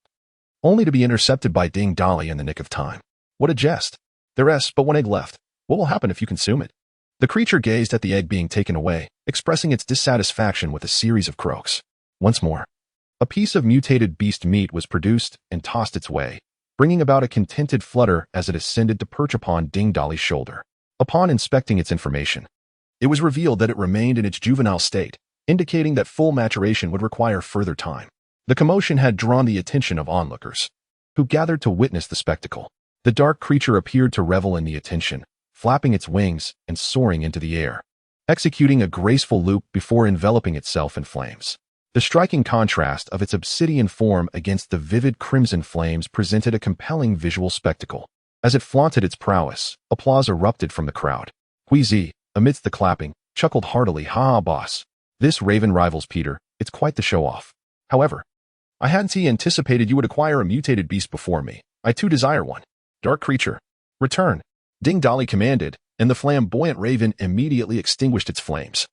only to be intercepted by Ding Dali in the nick of time. What a jest! There's but one egg left. What will happen if you consume it? The creature gazed at the egg being taken away, expressing its dissatisfaction with a series of croaks. Once more, a piece of mutated beast meat was produced and tossed its way, bringing about a contented flutter as it ascended to perch upon Ding Dali's shoulder. Upon inspecting its information, it was revealed that it remained in its juvenile state, indicating that full maturation would require further time. The commotion had drawn the attention of onlookers, who gathered to witness the spectacle. The dark creature appeared to revel in the attention, flapping its wings and soaring into the air, executing a graceful loop before enveloping itself in flames. The striking contrast of its obsidian form against the vivid crimson flames presented a compelling visual spectacle. As it flaunted its prowess, applause erupted from the crowd. Huizi, amidst the clapping, chuckled heartily, "Ha, boss. This raven rivals Peter. It's quite the show-off. However, I hadn't anticipated you would acquire a mutated beast before me. I too desire one. Dark creature, return." Ding Dali commanded, and the flamboyant raven immediately extinguished its flames.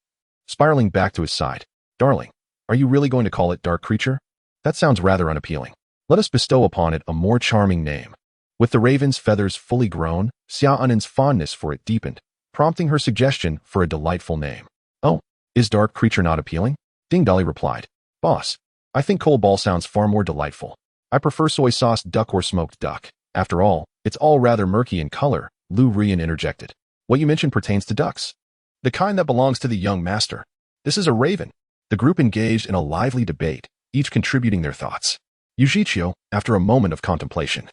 Spiraling back to his side, "Darling, are you really going to call it dark creature? That sounds rather unappealing. Let us bestow upon it a more charming name." With the raven's feathers fully grown, Xia Anan's fondness for it deepened, prompting her suggestion for a delightful name. "Oh, is dark creature not appealing?" Ding Dali replied. "Boss, I think coal ball sounds far more delightful. I prefer soy sauce duck or smoked duck. After all, it's all rather murky in color," Lu Rian interjected. "What you mentioned pertains to ducks. The kind that belongs to the young master. This is a raven. The group engaged in a lively debate, each contributing their thoughts. Yujichio, after a moment of contemplation,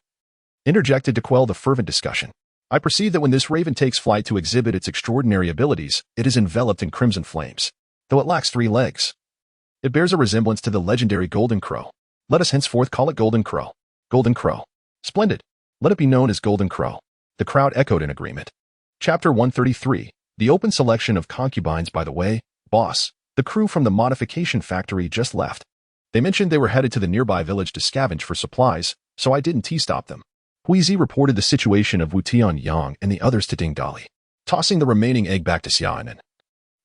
interjected to quell the fervent discussion. I perceive that when this raven takes flight to exhibit its extraordinary abilities, it is enveloped in crimson flames, though it lacks 3 legs. It bears a resemblance to the legendary Golden Crow. Let us henceforth call it Golden Crow. Golden Crow. Splendid. Let it be known as Golden Crow. The crowd echoed in agreement. Chapter 133. The open selection of concubines. By the way, boss, the crew from the modification factory just left. They mentioned they were headed to the nearby village to scavenge for supplies, so I didn't stop them. Huizi reported the situation of Wu Tianyang and the others to Ding Dali, tossing the remaining egg back to Xiaonan.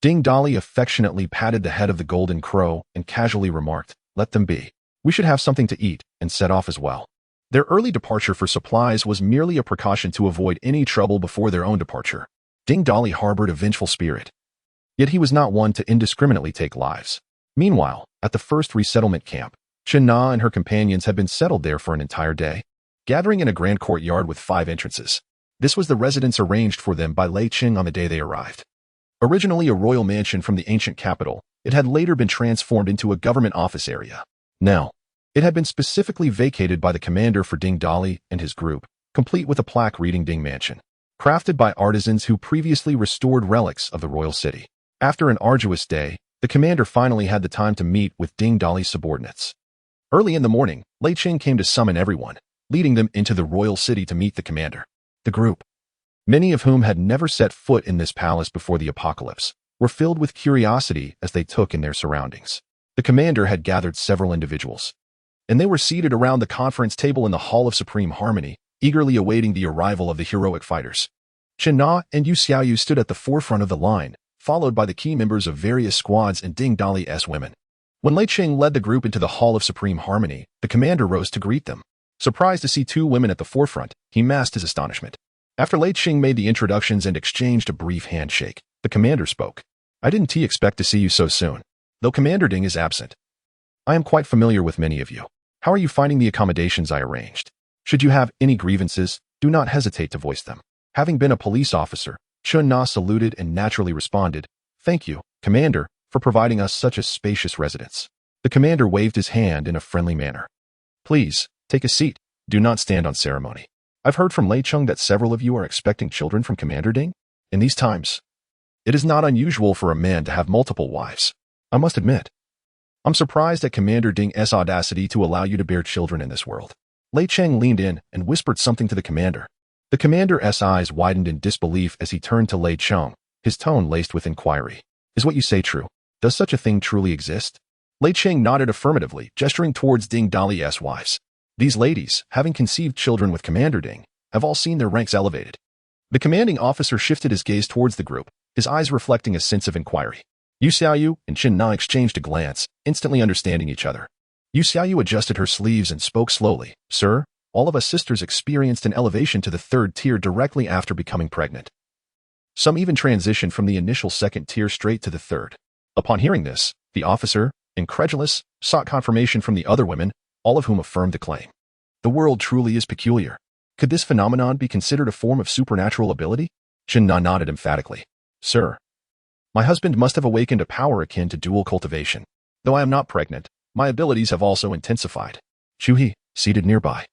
Ding Dali affectionately patted the head of the Golden Crow and casually remarked, "Let them be. We should have something to eat," and set off as well. Their early departure for supplies was merely a precaution to avoid any trouble before their own departure. Ding Dali harbored a vengeful spirit. Yet he was not one to indiscriminately take lives. Meanwhile, at the first resettlement camp, Chen Na and her companions had been settled there for an entire day, gathering in a grand courtyard with 5 entrances. This was the residence arranged for them by Lei Qing on the day they arrived. Originally a royal mansion from the ancient capital, it had later been transformed into a government office area. Now, it had been specifically vacated by the commander for Ding Dali and his group, complete with a plaque reading Ding Mansion, crafted by artisans who previously restored relics of the royal city. After an arduous day, the commander finally had the time to meet with Ding Dali's subordinates. Early in the morning, Lei Qing came to summon everyone, leading them into the royal city to meet the commander. The group, many of whom had never set foot in this palace before the apocalypse, were filled with curiosity as they took in their surroundings. The commander had gathered several individuals, and they were seated around the conference table in the Hall of Supreme Harmony, eagerly awaiting the arrival of the heroic fighters. Chen Na and Yu Xiaoyu stood at the forefront of the line, followed by the key members of various squads and Ding Dali's women. When Lei Qing led the group into the Hall of Supreme Harmony, the commander rose to greet them. Surprised to see 2 women at the forefront, he masked his astonishment. After Lei Qing made the introductions and exchanged a brief handshake, the commander spoke. I didn't expect to see you so soon, though Commander Ding is absent. I am quite familiar with many of you. How are you finding the accommodations I arranged? Should you have any grievances, do not hesitate to voice them. Having been a police officer, Chen Na saluted and naturally responded, "Thank you, Commander, for providing us such a spacious residence." The commander waved his hand in a friendly manner. "Please, take a seat. Do not stand on ceremony. I've heard from Lei Cheng that several of you are expecting children from Commander Ding. In these times, it is not unusual for a man to have multiple wives. I must admit, I'm surprised at Commander Ding's audacity to allow you to bear children in this world." Lei Cheng leaned in and whispered something to the commander. The commander's eyes widened in disbelief as he turned to Lei Cheng, his tone laced with inquiry. "Is what you say true? Does such a thing truly exist?" Lei Cheng nodded affirmatively, gesturing towards Ding Dali's wives. These ladies, having conceived children with Commander Ding, have all seen their ranks elevated. The commanding officer shifted his gaze towards the group, his eyes reflecting a sense of inquiry. Yu Xiaoyu and Chen Na exchanged a glance, instantly understanding each other. Yu Xiaoyu adjusted her sleeves and spoke slowly. "Sir, all of us sisters experienced an elevation to the 3rd tier directly after becoming pregnant. Some even transitioned from the initial 2nd tier straight to the 3rd. Upon hearing this, the officer, incredulous, sought confirmation from the other women, all of whom affirmed the claim. The world truly is peculiar. Could this phenomenon be considered a form of supernatural ability? Chen Na nodded emphatically. Sir, my husband must have awakened a power akin to dual cultivation. Though I am not pregnant, my abilities have also intensified. Chuhi, seated nearby,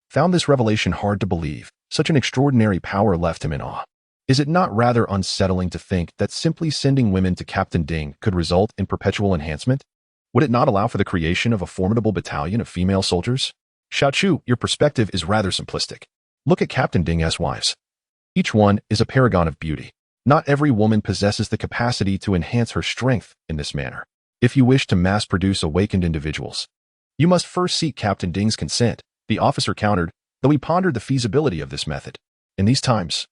found this revelation hard to believe. Such an extraordinary power left him in awe. Is it not rather unsettling to think that simply sending women to Captain Ding could result in perpetual enhancement? Would it not allow for the creation of a formidable battalion of female soldiers? Xiaochu, your perspective is rather simplistic. Look at Captain Ding's wives. Each one is a paragon of beauty. Not every woman possesses the capacity to enhance her strength in this manner. If you wish to mass-produce awakened individuals, you must first seek Captain Ding's consent, the officer countered, though he pondered the feasibility of this method. In these times,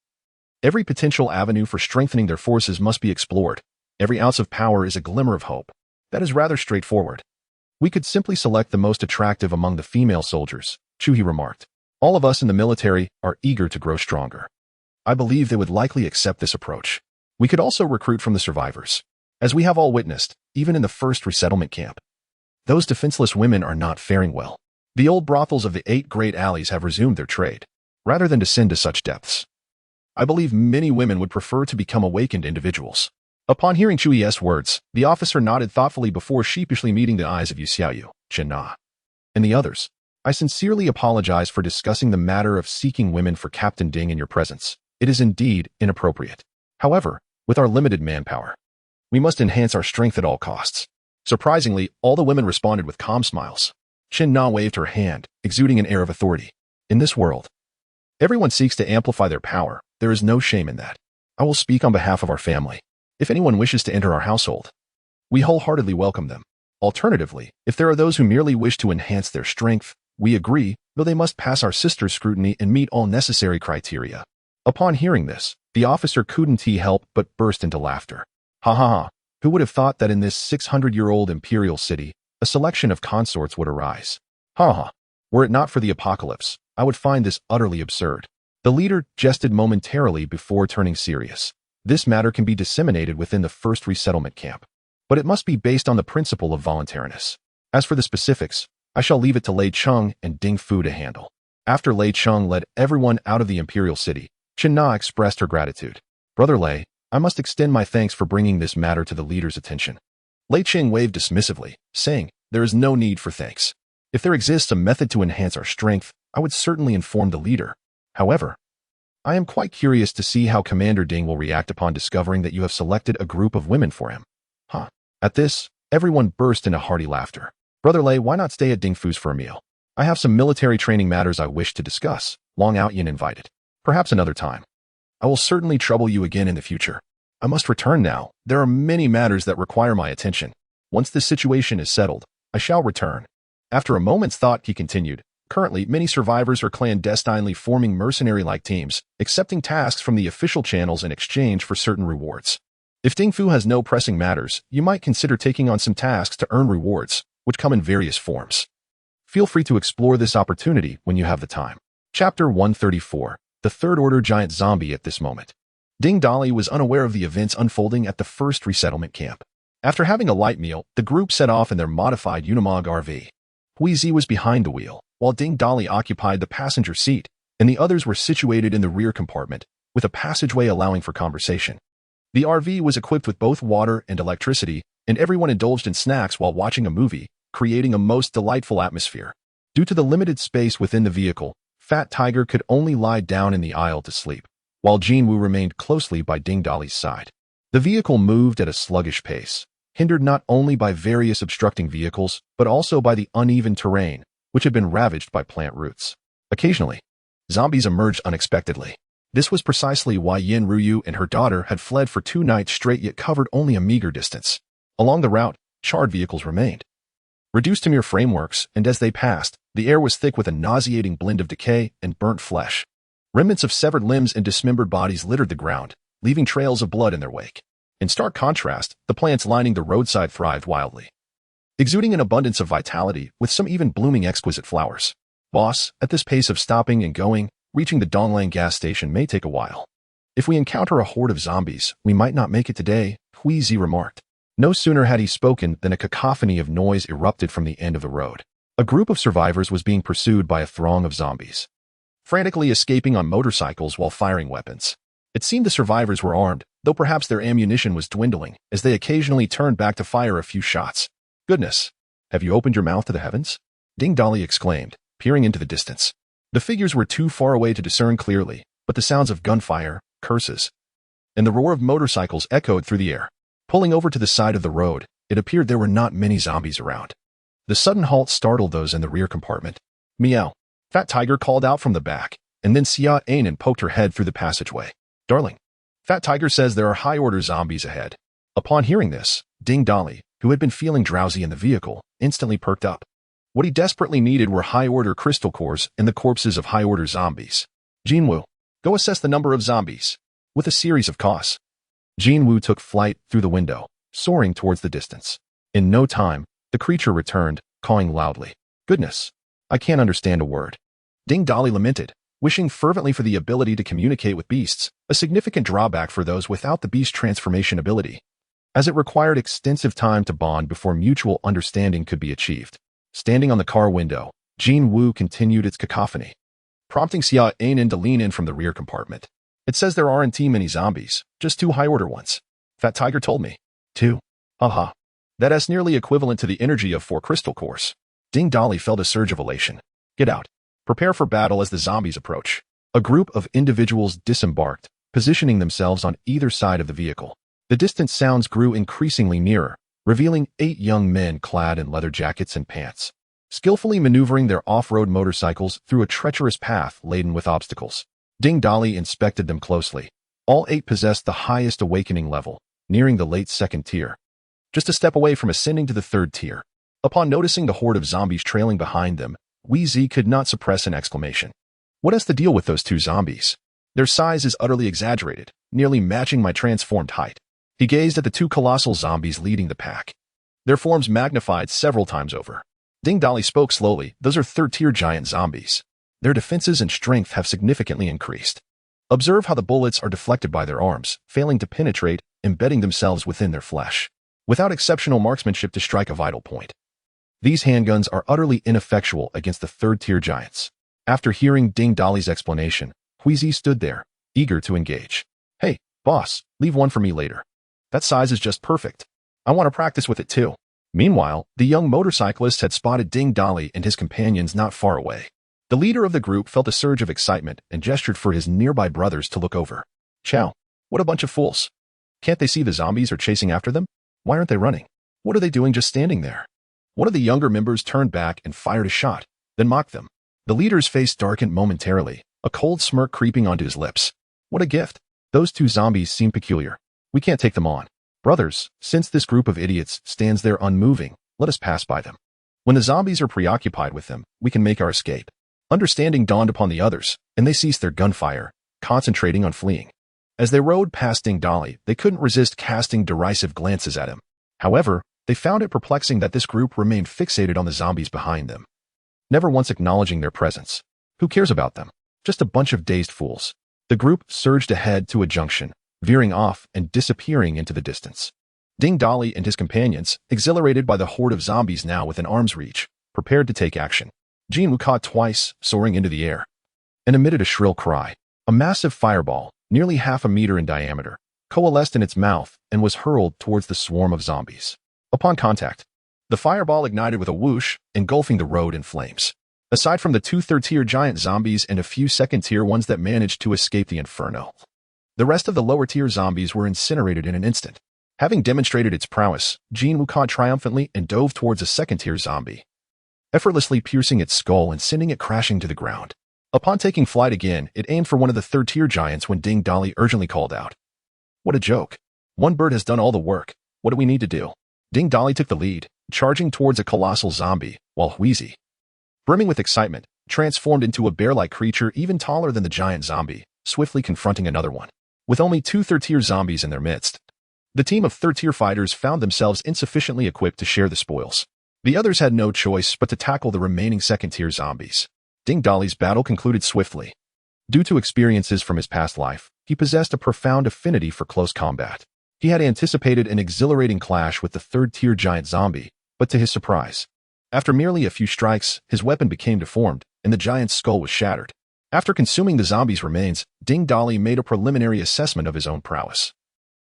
every potential avenue for strengthening their forces must be explored. Every ounce of power is a glimmer of hope. That is rather straightforward. We could simply select the most attractive among the female soldiers, Chuhi remarked. All of us in the military are eager to grow stronger. I believe they would likely accept this approach. We could also recruit from the survivors. As we have all witnessed, even in the first resettlement camp, those defenseless women are not faring well. The old brothels of the 8 great alleys have resumed their trade, rather than descend to such depths. I believe many women would prefer to become awakened individuals. Upon hearing Chui's words, the officer nodded thoughtfully before sheepishly meeting the eyes of Yu Xiaoyu, Chen Na, and the others. I sincerely apologize for discussing the matter of seeking women for Captain Ding in your presence. It is indeed inappropriate. However, with our limited manpower, we must enhance our strength at all costs. Surprisingly, all the women responded with calm smiles. Chen Na waved her hand, exuding an air of authority. In this world, everyone seeks to amplify their power. There is no shame in that. I will speak on behalf of our family. If anyone wishes to enter our household, we wholeheartedly welcome them. Alternatively, if there are those who merely wish to enhance their strength, we agree, though they must pass our sister's scrutiny and meet all necessary criteria. Upon hearing this, the officer couldn't help but burst into laughter. Ha ha ha, who would have thought that in this 600-year-old imperial city, a selection of consorts would arise? Ha ha, were it not for the apocalypse, I would find this utterly absurd. The leader jested momentarily before turning serious. This matter can be disseminated within the first resettlement camp, but it must be based on the principle of voluntariness. As for the specifics, I shall leave it to Lei Cheng and Ding Fu to handle. After Lei Cheng led everyone out of the imperial city, Chen Na expressed her gratitude. Brother Lei, I must extend my thanks for bringing this matter to the leader's attention. Lei Cheng waved dismissively, saying, there is no need for thanks. If there exists a method to enhance our strength, I would certainly inform the leader. However, I am quite curious to see how Commander Ding will react upon discovering that you have selected a group of women for him. Huh. At this, everyone burst into hearty laughter. Brother Lei, why not stay at Ding Fu's for a meal? I have some military training matters I wish to discuss. Long Outyin invited. Perhaps another time. I will certainly trouble you again in the future. I must return now. There are many matters that require my attention. Once this situation is settled, I shall return. After a moment's thought, he continued. Currently, many survivors are clandestinely forming mercenary-like teams, accepting tasks from the official channels in exchange for certain rewards. If Ding Fu has no pressing matters, you might consider taking on some tasks to earn rewards, which come in various forms. Feel free to explore this opportunity when you have the time. Chapter 134. The Third Order Giant Zombie. At this moment, Ding Dali was unaware of the events unfolding at the first resettlement camp. After having a light meal, the group set off in their modified Unimog RV. Hui Zi was behind the wheel, while Ding Dali occupied the passenger seat, and the others were situated in the rear compartment, with a passageway allowing for conversation. The RV was equipped with both water and electricity, and everyone indulged in snacks while watching a movie, creating a most delightful atmosphere. Due to the limited space within the vehicle, Fat Tiger could only lie down in the aisle to sleep, while Jinwu remained closely by Ding Dali's side. The vehicle moved at a sluggish pace, hindered not only by various obstructing vehicles, but also by the uneven terrain, which had been ravaged by plant roots. Occasionally, zombies emerged unexpectedly. This was precisely why Yin Ruyu and her daughter had fled for 2 nights straight yet covered only a meager distance. Along the route, charred vehicles remained, reduced to mere frameworks, and as they passed, the air was thick with a nauseating blend of decay and burnt flesh. Remnants of severed limbs and dismembered bodies littered the ground, leaving trails of blood in their wake. In stark contrast, the plants lining the roadside thrived wildly, exuding an abundance of vitality, with some even blooming exquisite flowers. Boss, at this pace of stopping and going, reaching the Donglang gas station may take a while. If we encounter a horde of zombies, we might not make it today, Hui Zi remarked. No sooner had he spoken than a cacophony of noise erupted from the end of the road. A group of survivors was being pursued by a throng of zombies, frantically escaping on motorcycles while firing weapons. It seemed the survivors were armed, though perhaps their ammunition was dwindling, as they occasionally turned back to fire a few shots. Goodness! Have you opened your mouth to the heavens? Ding Dali exclaimed, peering into the distance. The figures were too far away to discern clearly, but the sounds of gunfire, curses, and the roar of motorcycles echoed through the air. Pulling over to the side of the road, it appeared there were not many zombies around. The sudden halt startled those in the rear compartment. Meow! Fat Tiger called out from the back, and then Xia Ainen poked her head through the passageway. Darling, Fat Tiger says there are high-order zombies ahead. Upon hearing this, Ding Dali, who had been feeling drowsy in the vehicle, instantly perked up. What he desperately needed were high-order crystal cores and the corpses of high-order zombies. Jinwu, go assess the number of zombies. With a series of coughs, Jinwu took flight through the window, soaring towards the distance. In no time, the creature returned, cawing loudly. Goodness, I can't understand a word. Ding Dali lamented, wishing fervently for the ability to communicate with beasts, a significant drawback for those without the beast transformation ability, as it required extensive time to bond before mutual understanding could be achieved. Standing on the car window, Jinwu continued its cacophony, prompting Xia Ainen to lean in from the rear compartment. It says there aren't too many zombies, just 2 high-order ones. That tiger told me. 2. Haha. That is nearly equivalent to the energy of 4 crystal cores. Ding Dolly felt a surge of elation. Get out. Prepare for battle as the zombies approach. A group of individuals disembarked, positioning themselves on either side of the vehicle. The distant sounds grew increasingly nearer, revealing 8 young men clad in leather jackets and pants, skillfully maneuvering their off-road motorcycles through a treacherous path laden with obstacles. Ding Dolly inspected them closely. All 8 possessed the highest awakening level, nearing the late 2nd tier, just a step away from ascending to the 3rd tier. Upon noticing the horde of zombies trailing behind them, Wheezy could not suppress an exclamation. What is the deal with those 2 zombies? Their size is utterly exaggerated, nearly matching my transformed height. He gazed at the 2 colossal zombies leading the pack. Their forms magnified several times over. Ding Dolly spoke slowly. Those are 3rd-tier giant zombies. Their defenses and strength have significantly increased. Observe how the bullets are deflected by their arms, failing to penetrate, embedding themselves within their flesh, without exceptional marksmanship to strike a vital point. These handguns are utterly ineffectual against the 3rd-tier giants. After hearing Ding Dolly's explanation, Wheezy stood there, eager to engage. Hey, boss, leave one for me later. That size is just perfect. I want to practice with it too. Meanwhile, the young motorcyclist had spotted Ding Dolly and his companions not far away. The leader of the group felt a surge of excitement and gestured for his nearby brothers to look over. Chow, what a bunch of fools. Can't they see the zombies are chasing after them? Why aren't they running? What are they doing just standing there? One of the younger members turned back and fired a shot, then mocked them. The leader's face darkened momentarily, a cold smirk creeping onto his lips. What a gift. Those 2 zombies seem peculiar. We can't take them on. Brothers, since this group of idiots stands there unmoving, let us pass by them. When the zombies are preoccupied with them, we can make our escape. Understanding dawned upon the others, and they ceased their gunfire, concentrating on fleeing. As they rode past Ding Dolly, they couldn't resist casting derisive glances at him. However, they found it perplexing that this group remained fixated on the zombies behind them, never once acknowledging their presence. Who cares about them? Just a bunch of dazed fools. The group surged ahead to a junction, veering off and disappearing into the distance. Ding Dolly and his companions, exhilarated by the horde of zombies now within arm's reach, prepared to take action. Jinwoo caught twice, soaring into the air, and emitted a shrill cry. A massive fireball, nearly half a meter in diameter, coalesced in its mouth and was hurled towards the swarm of zombies. Upon contact, the fireball ignited with a whoosh, engulfing the road in flames. Aside from the 2 3rd-tier giant zombies and a few 2nd-tier ones that managed to escape the inferno, the rest of the lower-tier zombies were incinerated in an instant. Having demonstrated its prowess, Jinwoo caught triumphantly and dove towards a 2nd-tier zombie, effortlessly piercing its skull and sending it crashing to the ground. Upon taking flight again, it aimed for one of the 3rd-tier giants when Ding Dolly urgently called out. What a joke. One bird has done all the work. What do we need to do? Ding Dolly took the lead, charging towards a colossal zombie, while Wheezy, brimming with excitement, transformed into a bear-like creature even taller than the giant zombie, swiftly confronting another one. With only 2 3rd-tier zombies in their midst, the team of 3rd-tier fighters found themselves insufficiently equipped to share the spoils. The others had no choice but to tackle the remaining 2nd-tier zombies. Ding Dolly's battle concluded swiftly. Due to experiences from his past life, he possessed a profound affinity for close combat. He had anticipated an exhilarating clash with the 3rd-tier giant zombie, but to his surprise, after merely a few strikes, his weapon became deformed, and the giant's skull was shattered. After consuming the zombie's remains, Ding Dolly made a preliminary assessment of his own prowess,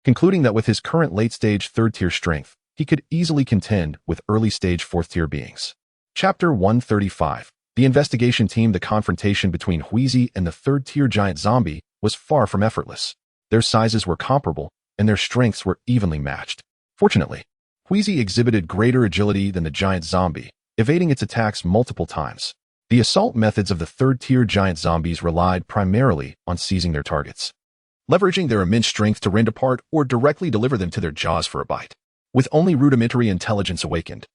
concluding that with his current late-stage 3rd-tier strength, he could easily contend with early-stage 4th-tier beings. Chapter 135. The investigation team. The confrontation between Wheezy and the 3rd-tier giant zombie was far from effortless. Their sizes were comparable, and their strengths were evenly matched. Fortunately, Wheezy exhibited greater agility than the giant zombie, evading its attacks multiple times. The assault methods of the 3rd-tier giant zombies relied primarily on seizing their targets, leveraging their immense strength to rend apart or directly deliver them to their jaws for a bite. With only rudimentary intelligence awakened,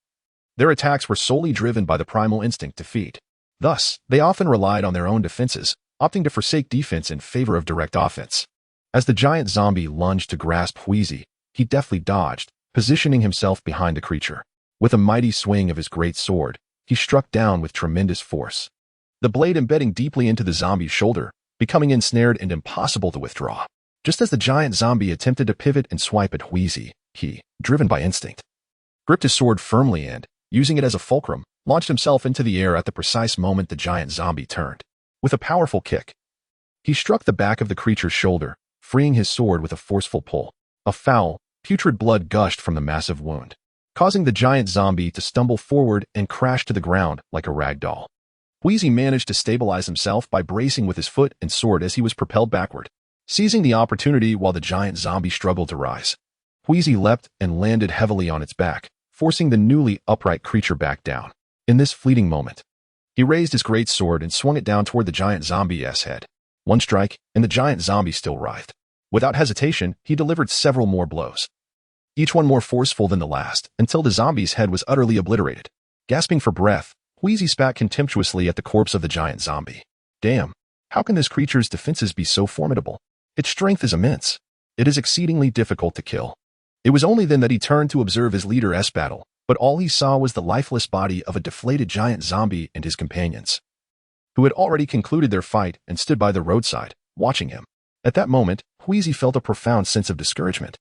their attacks were solely driven by the primal instinct to feed. Thus, they often relied on their own defenses, opting to forsake defense in favor of direct offense. As the giant zombie lunged to grasp Wheezy, he deftly dodged, positioning himself behind the creature. With a mighty swing of his great sword, he struck down with tremendous force, the blade embedding deeply into the zombie's shoulder, becoming ensnared and impossible to withdraw. Just as the giant zombie attempted to pivot and swipe at Wheezy, he, driven by instinct, gripped his sword firmly and, using it as a fulcrum, launched himself into the air at the precise moment the giant zombie turned. With a powerful kick, he struck the back of the creature's shoulder, freeing his sword with a forceful pull. A foul, Putrid blood gushed from the massive wound, causing the giant zombie to stumble forward and crash to the ground like a rag doll. Wheezy managed to stabilize himself by bracing with his foot and sword as he was propelled backward, seizing the opportunity while the giant zombie struggled to rise. Wheezy leapt and landed heavily on its back, forcing the newly upright creature back down. In this fleeting moment, he raised his great sword and swung it down toward the giant zombie's head. One strike, and the giant zombie still writhed. Without hesitation, he delivered several more blows, each one more forceful than the last, until the zombie's head was utterly obliterated. Gasping for breath, Wheezy spat contemptuously at the corpse of the giant zombie. Damn, how can this creature's defenses be so formidable? Its strength is immense. It is exceedingly difficult to kill. It was only then that he turned to observe his leader's battle, but all he saw was the lifeless body of a deflated giant zombie and his companions, who had already concluded their fight and stood by the roadside, watching him. At that moment, Wheezy felt a profound sense of discouragement.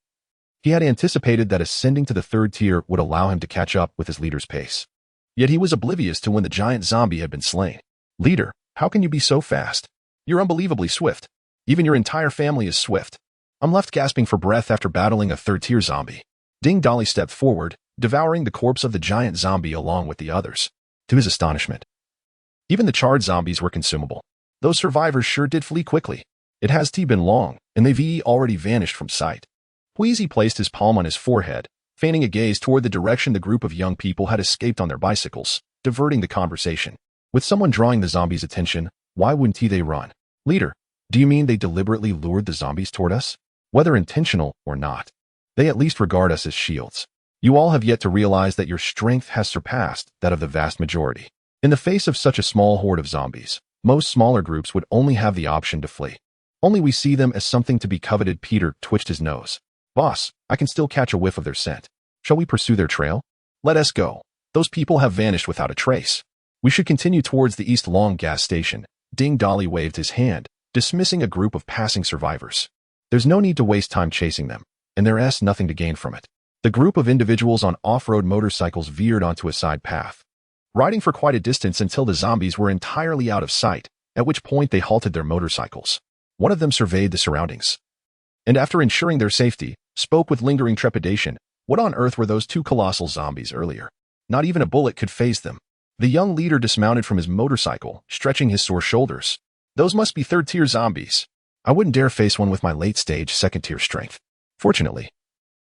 He had anticipated that ascending to the third tier would allow him to catch up with his leader's pace. Yet he was oblivious to when the giant zombie had been slain. Leader, how can you be so fast? You're unbelievably swift. Even your entire family is swift. I'm left gasping for breath after battling a third-tier zombie. Ding Dolly stepped forward, devouring the corpse of the giant zombie along with the others. To his astonishment, even the charred zombies were consumable. Those survivors sure did flee quickly. It has been long, and they've already vanished from sight. Wheezy placed his palm on his forehead, feigning a gaze toward the direction the group of young people had escaped on their bicycles, diverting the conversation. With someone drawing the zombies' attention, why wouldn't they run? Leader, do you mean they deliberately lured the zombies toward us? Whether intentional or not, they at least regard us as shields. You all have yet to realize that your strength has surpassed that of the vast majority. In the face of such a small horde of zombies, most smaller groups would only have the option to flee. Only we see them as something to be coveted. Peter twitched his nose. Boss, I can still catch a whiff of their scent. Shall we pursue their trail? Let us go. Those people have vanished without a trace. We should continue towards the East Long gas station. Ding Dolly waved his hand, dismissing a group of passing survivors. There's no need to waste time chasing them, and there's nothing to gain from it. The group of individuals on off-road motorcycles veered onto a side path, riding for quite a distance until the zombies were entirely out of sight, at which point they halted their motorcycles. One of them surveyed the surroundings, and after ensuring their safety, spoke with lingering trepidation. What on earth were those two colossal zombies earlier? Not even a bullet could faze them. The young leader dismounted from his motorcycle, stretching his sore shoulders. Those must be third-tier zombies. I wouldn't dare face one with my late-stage second-tier strength. Fortunately,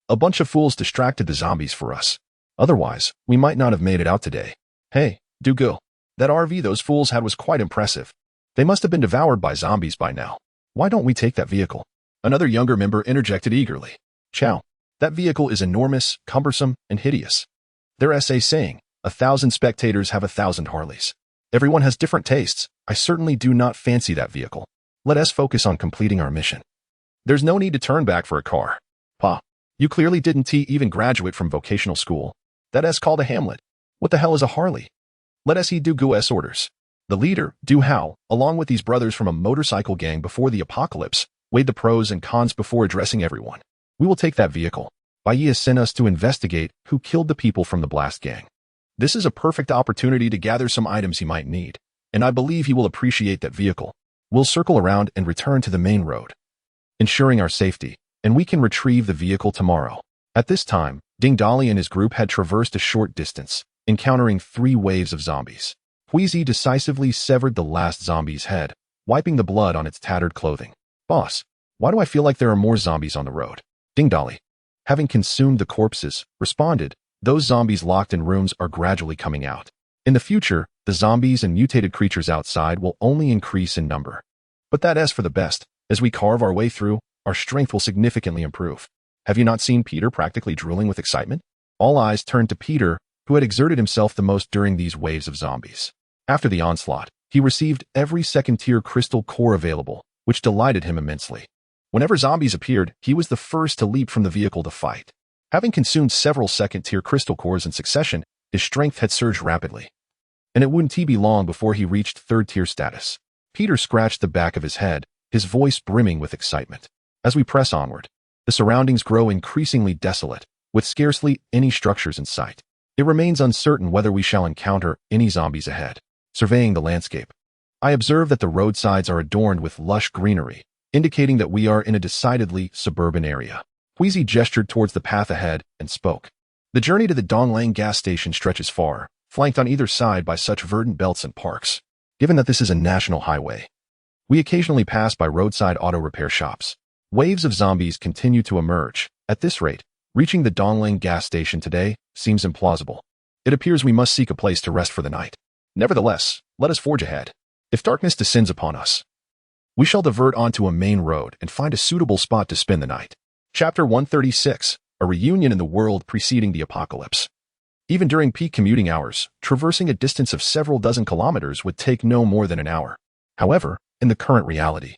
a bunch of fools distracted the zombies for us. Otherwise, we might not have made it out today. Hey, Dougal, that RV those fools had was quite impressive. They must have been devoured by zombies by now. Why don't we take that vehicle? Another younger member interjected eagerly. Chow, that vehicle is enormous, cumbersome, and hideous. There's a saying, 1,000 spectators have 1,000 Harleys. Everyone has different tastes. I certainly do not fancy that vehicle. Let us focus on completing our mission. There's no need to turn back for a car. Pa, you clearly didn't even graduate from vocational school. That's called a Hamlet. What the hell is a Harley? Let us do Gu's orders. The leader, Du Hao, along with these brothers from a motorcycle gang before the apocalypse, weighed the pros and cons before addressing everyone. We will take that vehicle. Bai has sent us to investigate who killed the people from the Blast Gang. This is a perfect opportunity to gather some items he might need, and I believe he will appreciate that vehicle. We'll circle around and return to the main road, ensuring our safety, and we can retrieve the vehicle tomorrow. At this time, Ding Dolly and his group had traversed a short distance, encountering 3 waves of zombies. Wheezy decisively severed the last zombie's head, wiping the blood on its tattered clothing. Boss, why do I feel like there are more zombies on the road? Ding Dolly, having consumed the corpses, responded, those zombies locked in rooms are gradually coming out. In the future, the zombies and mutated creatures outside will only increase in number. But that's for the best. As we carve our way through, our strength will significantly improve. Have you not seen Peter practically drooling with excitement? All eyes turned to Peter, who had exerted himself the most during these waves of zombies. After the onslaught, he received every second-tier crystal core available, which delighted him immensely. Whenever zombies appeared, he was the first to leap from the vehicle to fight. Having consumed several second-tier crystal cores in succession, his strength had surged rapidly, and it wouldn't be long before he reached third-tier status. Peter scratched the back of his head, his voice brimming with excitement. As we press onward, the surroundings grow increasingly desolate, with scarcely any structures in sight. It remains uncertain whether we shall encounter any zombies ahead. Surveying the landscape, I observe that the roadsides are adorned with lush greenery, indicating that we are in a decidedly suburban area. Queasy gestured towards the path ahead and spoke. The journey to the Donglang gas station stretches far, flanked on either side by such verdant belts and parks. Given that this is a national highway, we occasionally pass by roadside auto repair shops. Waves of zombies continue to emerge. At this rate, reaching the Donglang gas station today seems implausible. It appears we must seek a place to rest for the night. Nevertheless, let us forge ahead. If darkness descends upon us, we shall divert onto a main road and find a suitable spot to spend the night. Chapter 136, A Reunion in the World Preceding the Apocalypse. Even during peak commuting hours, traversing a distance of several dozen kilometers would take no more than an hour. However, in the current reality,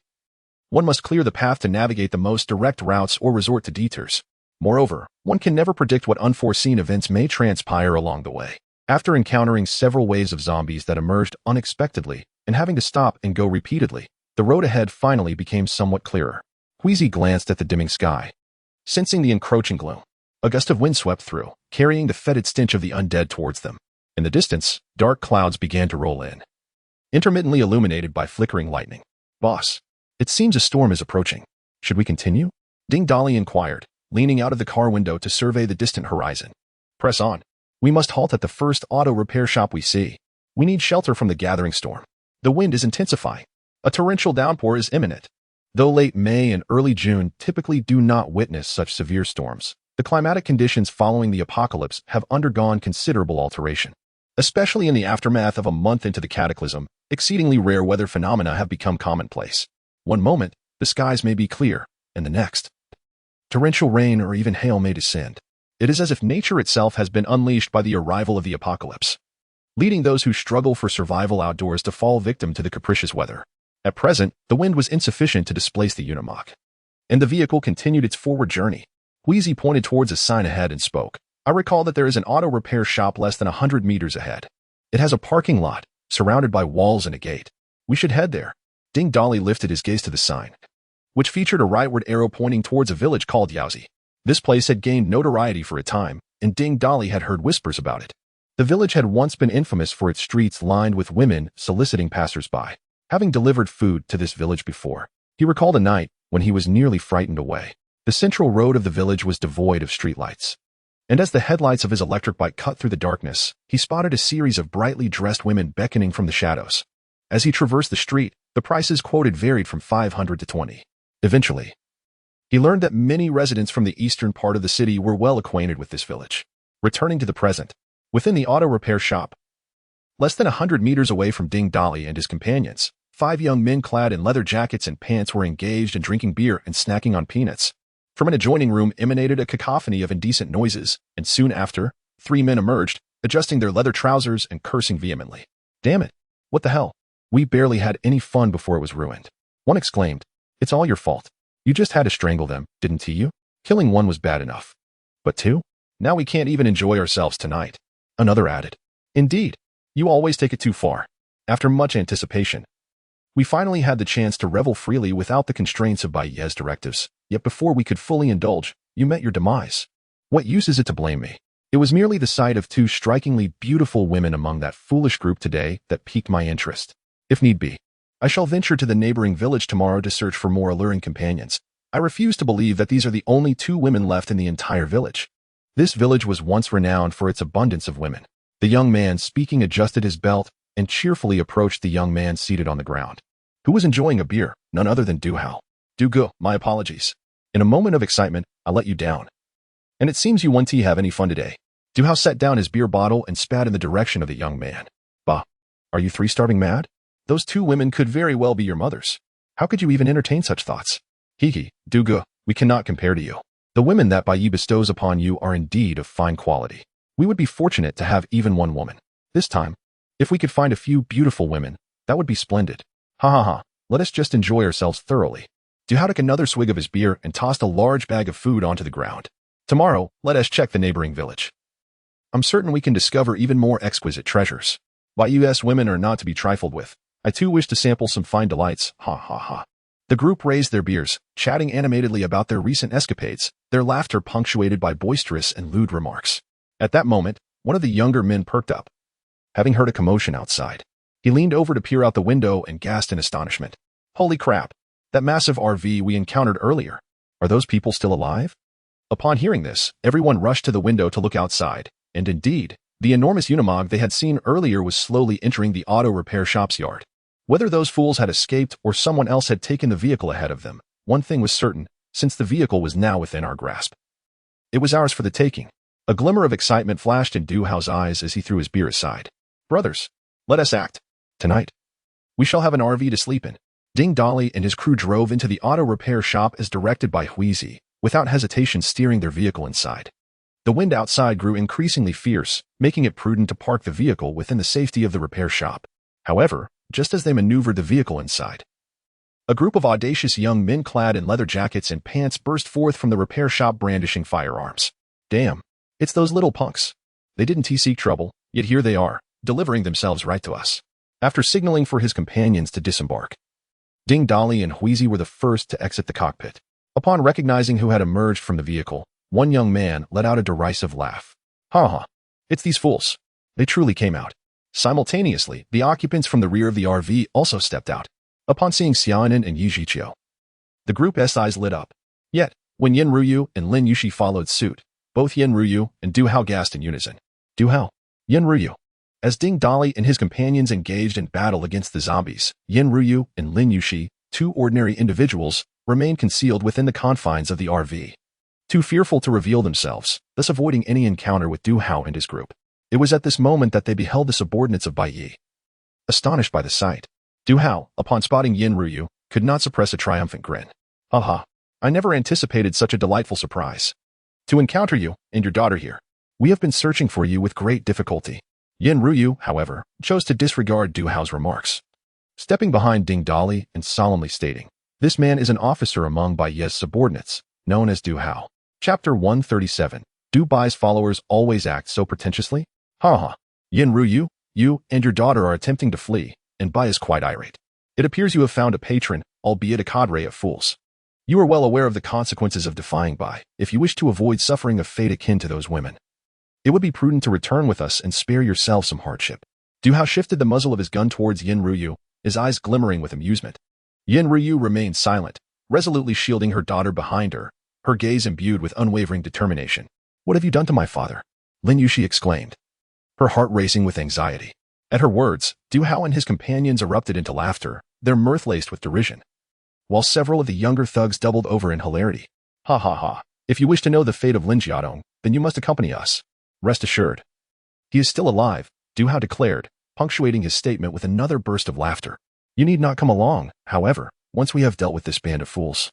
one must clear the path to navigate the most direct routes or resort to detours. Moreover, one can never predict what unforeseen events may transpire along the way. After encountering several waves of zombies that emerged unexpectedly and having to stop and go repeatedly, the road ahead finally became somewhat clearer. Queasy glanced at the dimming sky. Sensing the encroaching gloom, a gust of wind swept through, carrying the fetid stench of the undead towards them. In the distance, dark clouds began to roll in, intermittently illuminated by flickering lightning. "Boss, it seems a storm is approaching. Should we continue?" Ding Dolly inquired, leaning out of the car window to survey the distant horizon. "Press on. We must halt at the first auto repair shop we see. We need shelter from the gathering storm. The wind is intensifying. A torrential downpour is imminent." Though late May and early June typically do not witness such severe storms, the climatic conditions following the apocalypse have undergone considerable alteration. Especially in the aftermath of a month into the cataclysm, exceedingly rare weather phenomena have become commonplace. One moment, the skies may be clear, and the next, torrential rain or even hail may descend. It is as if nature itself has been unleashed by the arrival of the apocalypse, leading those who struggle for survival outdoors to fall victim to the capricious weather. At present, the wind was insufficient to displace the Unimog, and the vehicle continued its forward journey. Queasy pointed towards a sign ahead and spoke. "I recall that there is an auto repair shop less than 100 meters ahead. It has a parking lot, surrounded by walls and a gate. We should head there." Ding Dolly lifted his gaze to the sign, which featured a rightward arrow pointing towards a village called Yaozi. This place had gained notoriety for a time, and Ding Dolly had heard whispers about it. The village had once been infamous for its streets lined with women soliciting passers-by. Having delivered food to this village before, he recalled a night when he was nearly frightened away. The central road of the village was devoid of streetlights, and as the headlights of his electric bike cut through the darkness, he spotted a series of brightly dressed women beckoning from the shadows. As he traversed the street, the prices quoted varied from 500 to 20. Eventually, he learned that many residents from the eastern part of the city were well acquainted with this village. Returning to the present, within the auto repair shop, less than 100 meters away from Ding Dolly and his companions, 5 young men clad in leather jackets and pants were engaged in drinking beer and snacking on peanuts. From an adjoining room emanated a cacophony of indecent noises, and soon after, 3 men emerged, adjusting their leather trousers and cursing vehemently. "Damn it! What the hell? We barely had any fun before it was ruined." One exclaimed. "It's all your fault. You just had to strangle them, didn't you? Killing one was bad enough. But 2? Now we can't even enjoy ourselves tonight." Another added. "Indeed. You always take it too far. After much anticipation, we finally had the chance to revel freely without the constraints of Baye's directives. Yet before we could fully indulge, you met your demise. What use is it to blame me? It was merely the sight of 2 strikingly beautiful women among that foolish group today that piqued my interest. If need be, I shall venture to the neighboring village tomorrow to search for more alluring companions. I refuse to believe that these are the only 2 women left in the entire village. This village was once renowned for its abundance of women." The young man speaking adjusted his belt and cheerfully approached the young man seated on the ground, who was enjoying a beer, none other than Duhao. "Dugu, my apologies. In a moment of excitement, I let you down. And it seems you won't have any fun today." Duhao set down his beer bottle and spat in the direction of the young man. "Bah, are you 3 starving mad? Those 2 women could very well be your mothers. How could you even entertain such thoughts? Hee, Dugu, we cannot compare to you. The women that Bai bestows upon you are indeed of fine quality. We would be fortunate to have even 1 woman. This time, if we could find a few beautiful women, that would be splendid. Ha ha ha, let us just enjoy ourselves thoroughly." Duhao took another swig of his beer and tossed a large bag of food onto the ground. "Tomorrow, let us check the neighboring village. I'm certain we can discover even more exquisite treasures. Bayu's women are not to be trifled with. I too wish to sample some fine delights. Ha ha ha." The group raised their beers, chatting animatedly about their recent escapades, their laughter punctuated by boisterous and lewd remarks. At that moment, one of the younger men perked up, having heard a commotion outside. He leaned over to peer out the window and gasped in astonishment. "Holy crap! That massive RV we encountered earlier. Are those people still alive?" Upon hearing this, everyone rushed to the window to look outside, and indeed, the enormous Unimog they had seen earlier was slowly entering the auto repair shop's yard. Whether those fools had escaped or someone else had taken the vehicle ahead of them, one thing was certain, since the vehicle was now within our grasp. It was ours for the taking. A glimmer of excitement flashed in Du Hao's eyes as he threw his beer aside. Brothers, let us act. Tonight, we shall have an RV to sleep in. Ding Dali and his crew drove into the auto repair shop as directed by Huizi, without hesitation steering their vehicle inside. The wind outside grew increasingly fierce, making it prudent to park the vehicle within the safety of the repair shop. However, just as they maneuvered the vehicle inside, a group of audacious young men clad in leather jackets and pants burst forth from the repair shop brandishing firearms. Damn, it's those little punks. They didn't seek trouble, yet here they are, delivering themselves right to us. After signaling for his companions to disembark, Ding Dali and Huizi were the first to exit the cockpit. Upon recognizing who had emerged from the vehicle, one young man let out a derisive laugh. Ha ha, it's these fools. They truly came out. Simultaneously, the occupants from the rear of the RV also stepped out. Upon seeing Xiaonan and Yi Zhiqiu, the group's eyes lit up. Yet, when Yin Ruyu and Lin Yushi followed suit, both Yin Ruyu and Du Hao gasped in unison. Du Hao, Yin Ruyu. As Ding Dali and his companions engaged in battle against the zombies, Yin Ruyu and Lin Yushi, two ordinary individuals, remained concealed within the confines of the RV, too fearful to reveal themselves, thus avoiding any encounter with Du Hao and his group. It was at this moment that they beheld the subordinates of Bai Yi. Astonished by the sight, Du Hao, upon spotting Yin Ruyu, could not suppress a triumphant grin. Aha, I never anticipated such a delightful surprise. To encounter you and your daughter here. We have been searching for you with great difficulty. Yin Ruyu, however, chose to disregard Du Hao's remarks, stepping behind Ding Dali and solemnly stating, this man is an officer among Bai Yi's subordinates, known as Du Hao. Chapter 137. Do Bai's followers always act so pretentiously? Ha ha. Yin Ruyu, you and your daughter are attempting to flee, and Bai is quite irate. It appears you have found a patron, albeit a cadre of fools. You are well aware of the consequences of defying Bai, if you wish to avoid suffering a fate akin to those women. It would be prudent to return with us and spare yourself some hardship. Du Hao shifted the muzzle of his gun towards Yin Ruyu, his eyes glimmering with amusement. Yin Ruyu remained silent, resolutely shielding her daughter behind her, her gaze imbued with unwavering determination. What have you done to my father? Lin Yushi exclaimed, her heart racing with anxiety. At her words, Du Hao and his companions erupted into laughter, their mirth laced with derision, while several of the younger thugs doubled over in hilarity. Ha ha ha. If you wish to know the fate of Lin Jiadong, then you must accompany us. Rest assured. He is still alive, Du Hao declared, punctuating his statement with another burst of laughter. You need not come along, however, once we have dealt with this band of fools.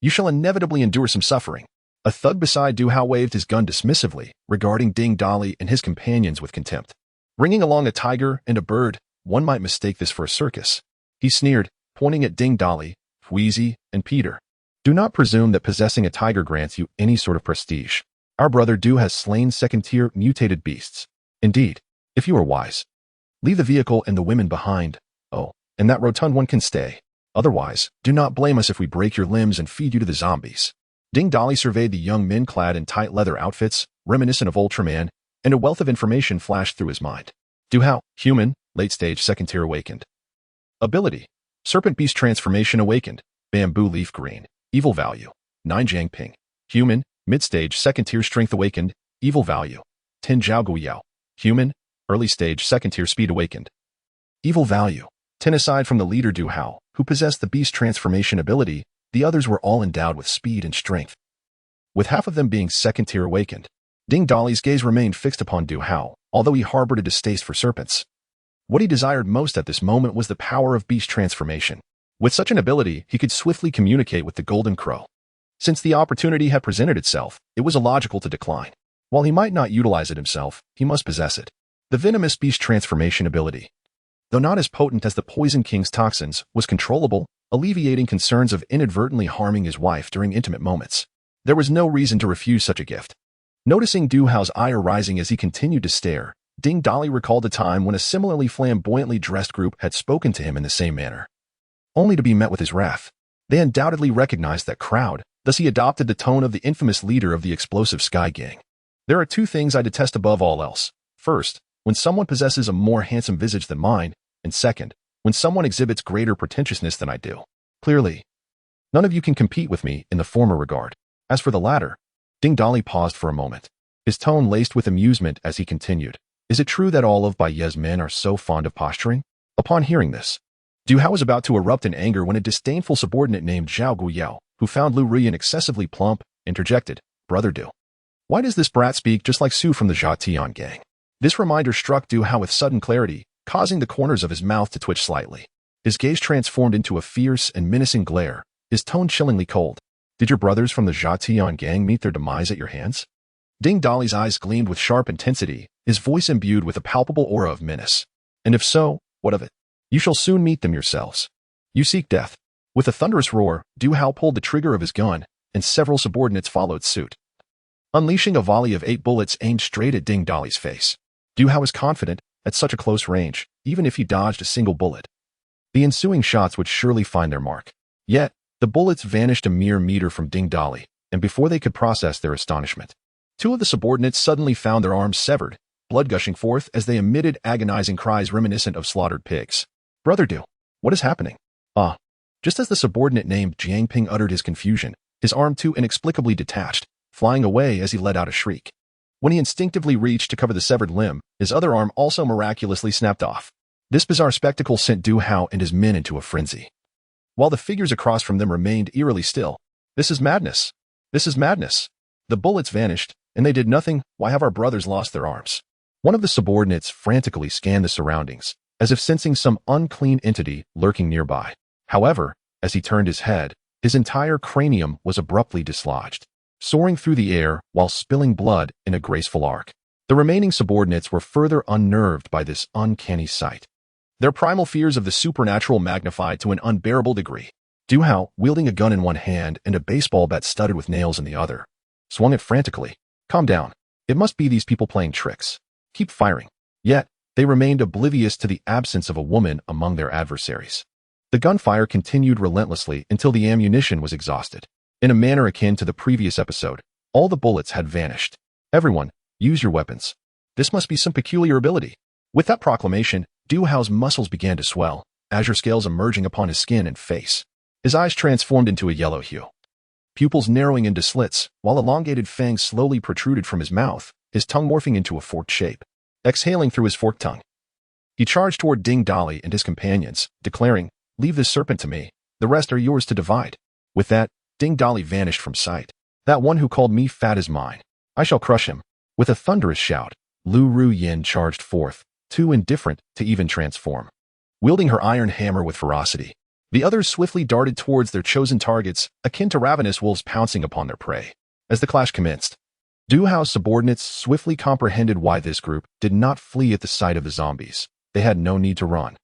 You shall inevitably endure some suffering. A thug beside Du Hao waved his gun dismissively, regarding Ding Dali and his companions with contempt. Bringing along a tiger and a bird, one might mistake this for a circus. He sneered, pointing at Ding Dali, Huizi, and Peter. Do not presume that possessing a tiger grants you any sort of prestige. Our brother Du has slain second-tier mutated beasts. Indeed, if you are wise, leave the vehicle and the women behind. Oh, and that rotund one can stay. Otherwise, do not blame us if we break your limbs and feed you to the zombies. Ding Dali surveyed the young men clad in tight leather outfits, reminiscent of Ultraman, and a wealth of information flashed through his mind. Du Hao, human, late-stage second-tier awakened. Ability, Serpent Beast Transformation awakened, Bamboo Leaf Green, Evil Value, 9 Jiang Ping. Human, mid-stage second-tier Strength awakened, Evil Value, 10 Zhao Guiyao. Human, early-stage second-tier Speed awakened. Evil Value, 10. Aside from the leader Du Hao, who possessed the Beast Transformation ability, the others were all endowed with speed and strength, with half of them being second-tier awakened. Ding Dali's gaze remained fixed upon Du Hao, although he harbored a distaste for serpents. What he desired most at this moment was the power of beast transformation. With such an ability, he could swiftly communicate with the Golden Crow. Since the opportunity had presented itself, it was illogical to decline. While he might not utilize it himself, he must possess it. The venomous beast transformation ability, though not as potent as the Poison King's toxins, was controllable, alleviating concerns of inadvertently harming his wife during intimate moments. There was no reason to refuse such a gift. Noticing Du Hao's ire rising as he continued to stare, Ding Dali recalled a time when a similarly flamboyantly dressed group had spoken to him in the same manner, only to be met with his wrath. They undoubtedly recognized that crowd, thus he adopted the tone of the infamous leader of the explosive Sky Gang. There are two things I detest above all else. First, when someone possesses a more handsome visage than mine, and second, when someone exhibits greater pretentiousness than I do. Clearly, none of you can compete with me in the former regard. As for the latter, Ding Dali paused for a moment, his tone laced with amusement as he continued. Is it true that all of Baiye's men are so fond of posturing? Upon hearing this, Du Hao was about to erupt in anger when a disdainful subordinate named Zhao Guiyao, who found Lu Rian excessively plump, interjected, Brother Du, why does this brat speak just like Su from the Jia Tian gang? This reminder struck Du Hao with sudden clarity, causing the corners of his mouth to twitch slightly. His gaze transformed into a fierce and menacing glare, his tone chillingly cold. Did your brothers from the Jia Tian gang meet their demise at your hands? Ding Dali's eyes gleamed with sharp intensity, his voice imbued with a palpable aura of menace. And if so, what of it? You shall soon meet them yourselves. You seek death. With a thunderous roar, Du Hao pulled the trigger of his gun, and several subordinates followed suit, unleashing a volley of 8 bullets aimed straight at Ding Dali's face. Du Hao was confident, at such a close range, even if he dodged a single bullet, the ensuing shots would surely find their mark. Yet, the bullets vanished a mere meter from Ding Dali, and before they could process their astonishment, 2 of the subordinates suddenly found their arms severed, blood gushing forth as they emitted agonizing cries reminiscent of slaughtered pigs. Brother Du, what is happening? Just as the subordinate named Jiang Ping uttered his confusion, his arm too inexplicably detached, flying away as he let out a shriek. When he instinctively reached to cover the severed limb, his other arm also miraculously snapped off. This bizarre spectacle sent Du Hao and his men into a frenzy, while the figures across from them remained eerily still. This is madness. This is madness. The bullets vanished, and they did nothing. Why have our brothers lost their arms? One of the subordinates frantically scanned the surroundings, as if sensing some unclean entity lurking nearby. However, as he turned his head, his entire cranium was abruptly dislodged, soaring through the air while spilling blood in a graceful arc. The remaining subordinates were further unnerved by this uncanny sight, their primal fears of the supernatural magnified to an unbearable degree. Du Hao, wielding a gun in one hand and a baseball bat studded with nails in the other, swung it frantically. Calm down. It must be these people playing tricks. Keep firing. Yet, they remained oblivious to the absence of a woman among their adversaries. The gunfire continued relentlessly until the ammunition was exhausted. In a manner akin to the previous episode, all the bullets had vanished. Everyone, use your weapons. This must be some peculiar ability. With that proclamation, Du Hao's muscles began to swell, azure scales emerging upon his skin and face. His eyes transformed into a yellow hue, pupils narrowing into slits, while elongated fangs slowly protruded from his mouth, his tongue morphing into a forked shape. Exhaling through his forked tongue, he charged toward Ding Dali and his companions, declaring, Leave this serpent to me. The rest are yours to divide. With that, Ding Dali vanished from sight. That one who called me fat is mine. I shall crush him. With a thunderous shout, Lu Ruyin charged forth, too indifferent to even transform. Wielding her iron hammer with ferocity, the others swiftly darted towards their chosen targets, akin to ravenous wolves pouncing upon their prey. As the clash commenced, Du Hao's subordinates swiftly comprehended why this group did not flee at the sight of the zombies. They had no need to run,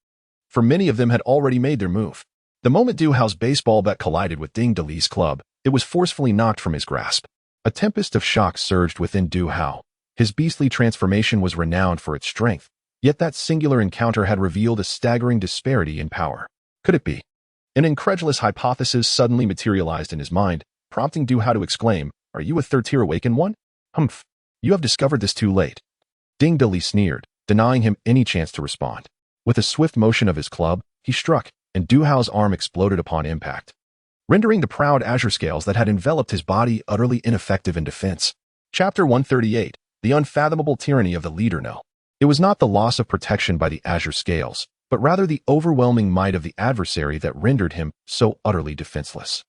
for many of them had already made their move. The moment Du Hao's baseball bat collided with Ding Dali's club, it was forcefully knocked from his grasp. A tempest of shock surged within Du Hao. His beastly transformation was renowned for its strength, yet that singular encounter had revealed a staggering disparity in power. Could it be? An incredulous hypothesis suddenly materialized in his mind, prompting Du Hao to exclaim, Are you a third-tier awakened one? Humph. You have discovered this too late. Ding Dali sneered, denying him any chance to respond. With a swift motion of his club, he struck, and Du Hao's arm exploded upon impact, rendering the proud azure scales that had enveloped his body utterly ineffective in defense. Chapter 138, The Unfathomable Tyranny of the Leader. No. It was not the loss of protection by the azure scales, but rather the overwhelming might of the adversary that rendered him so utterly defenseless.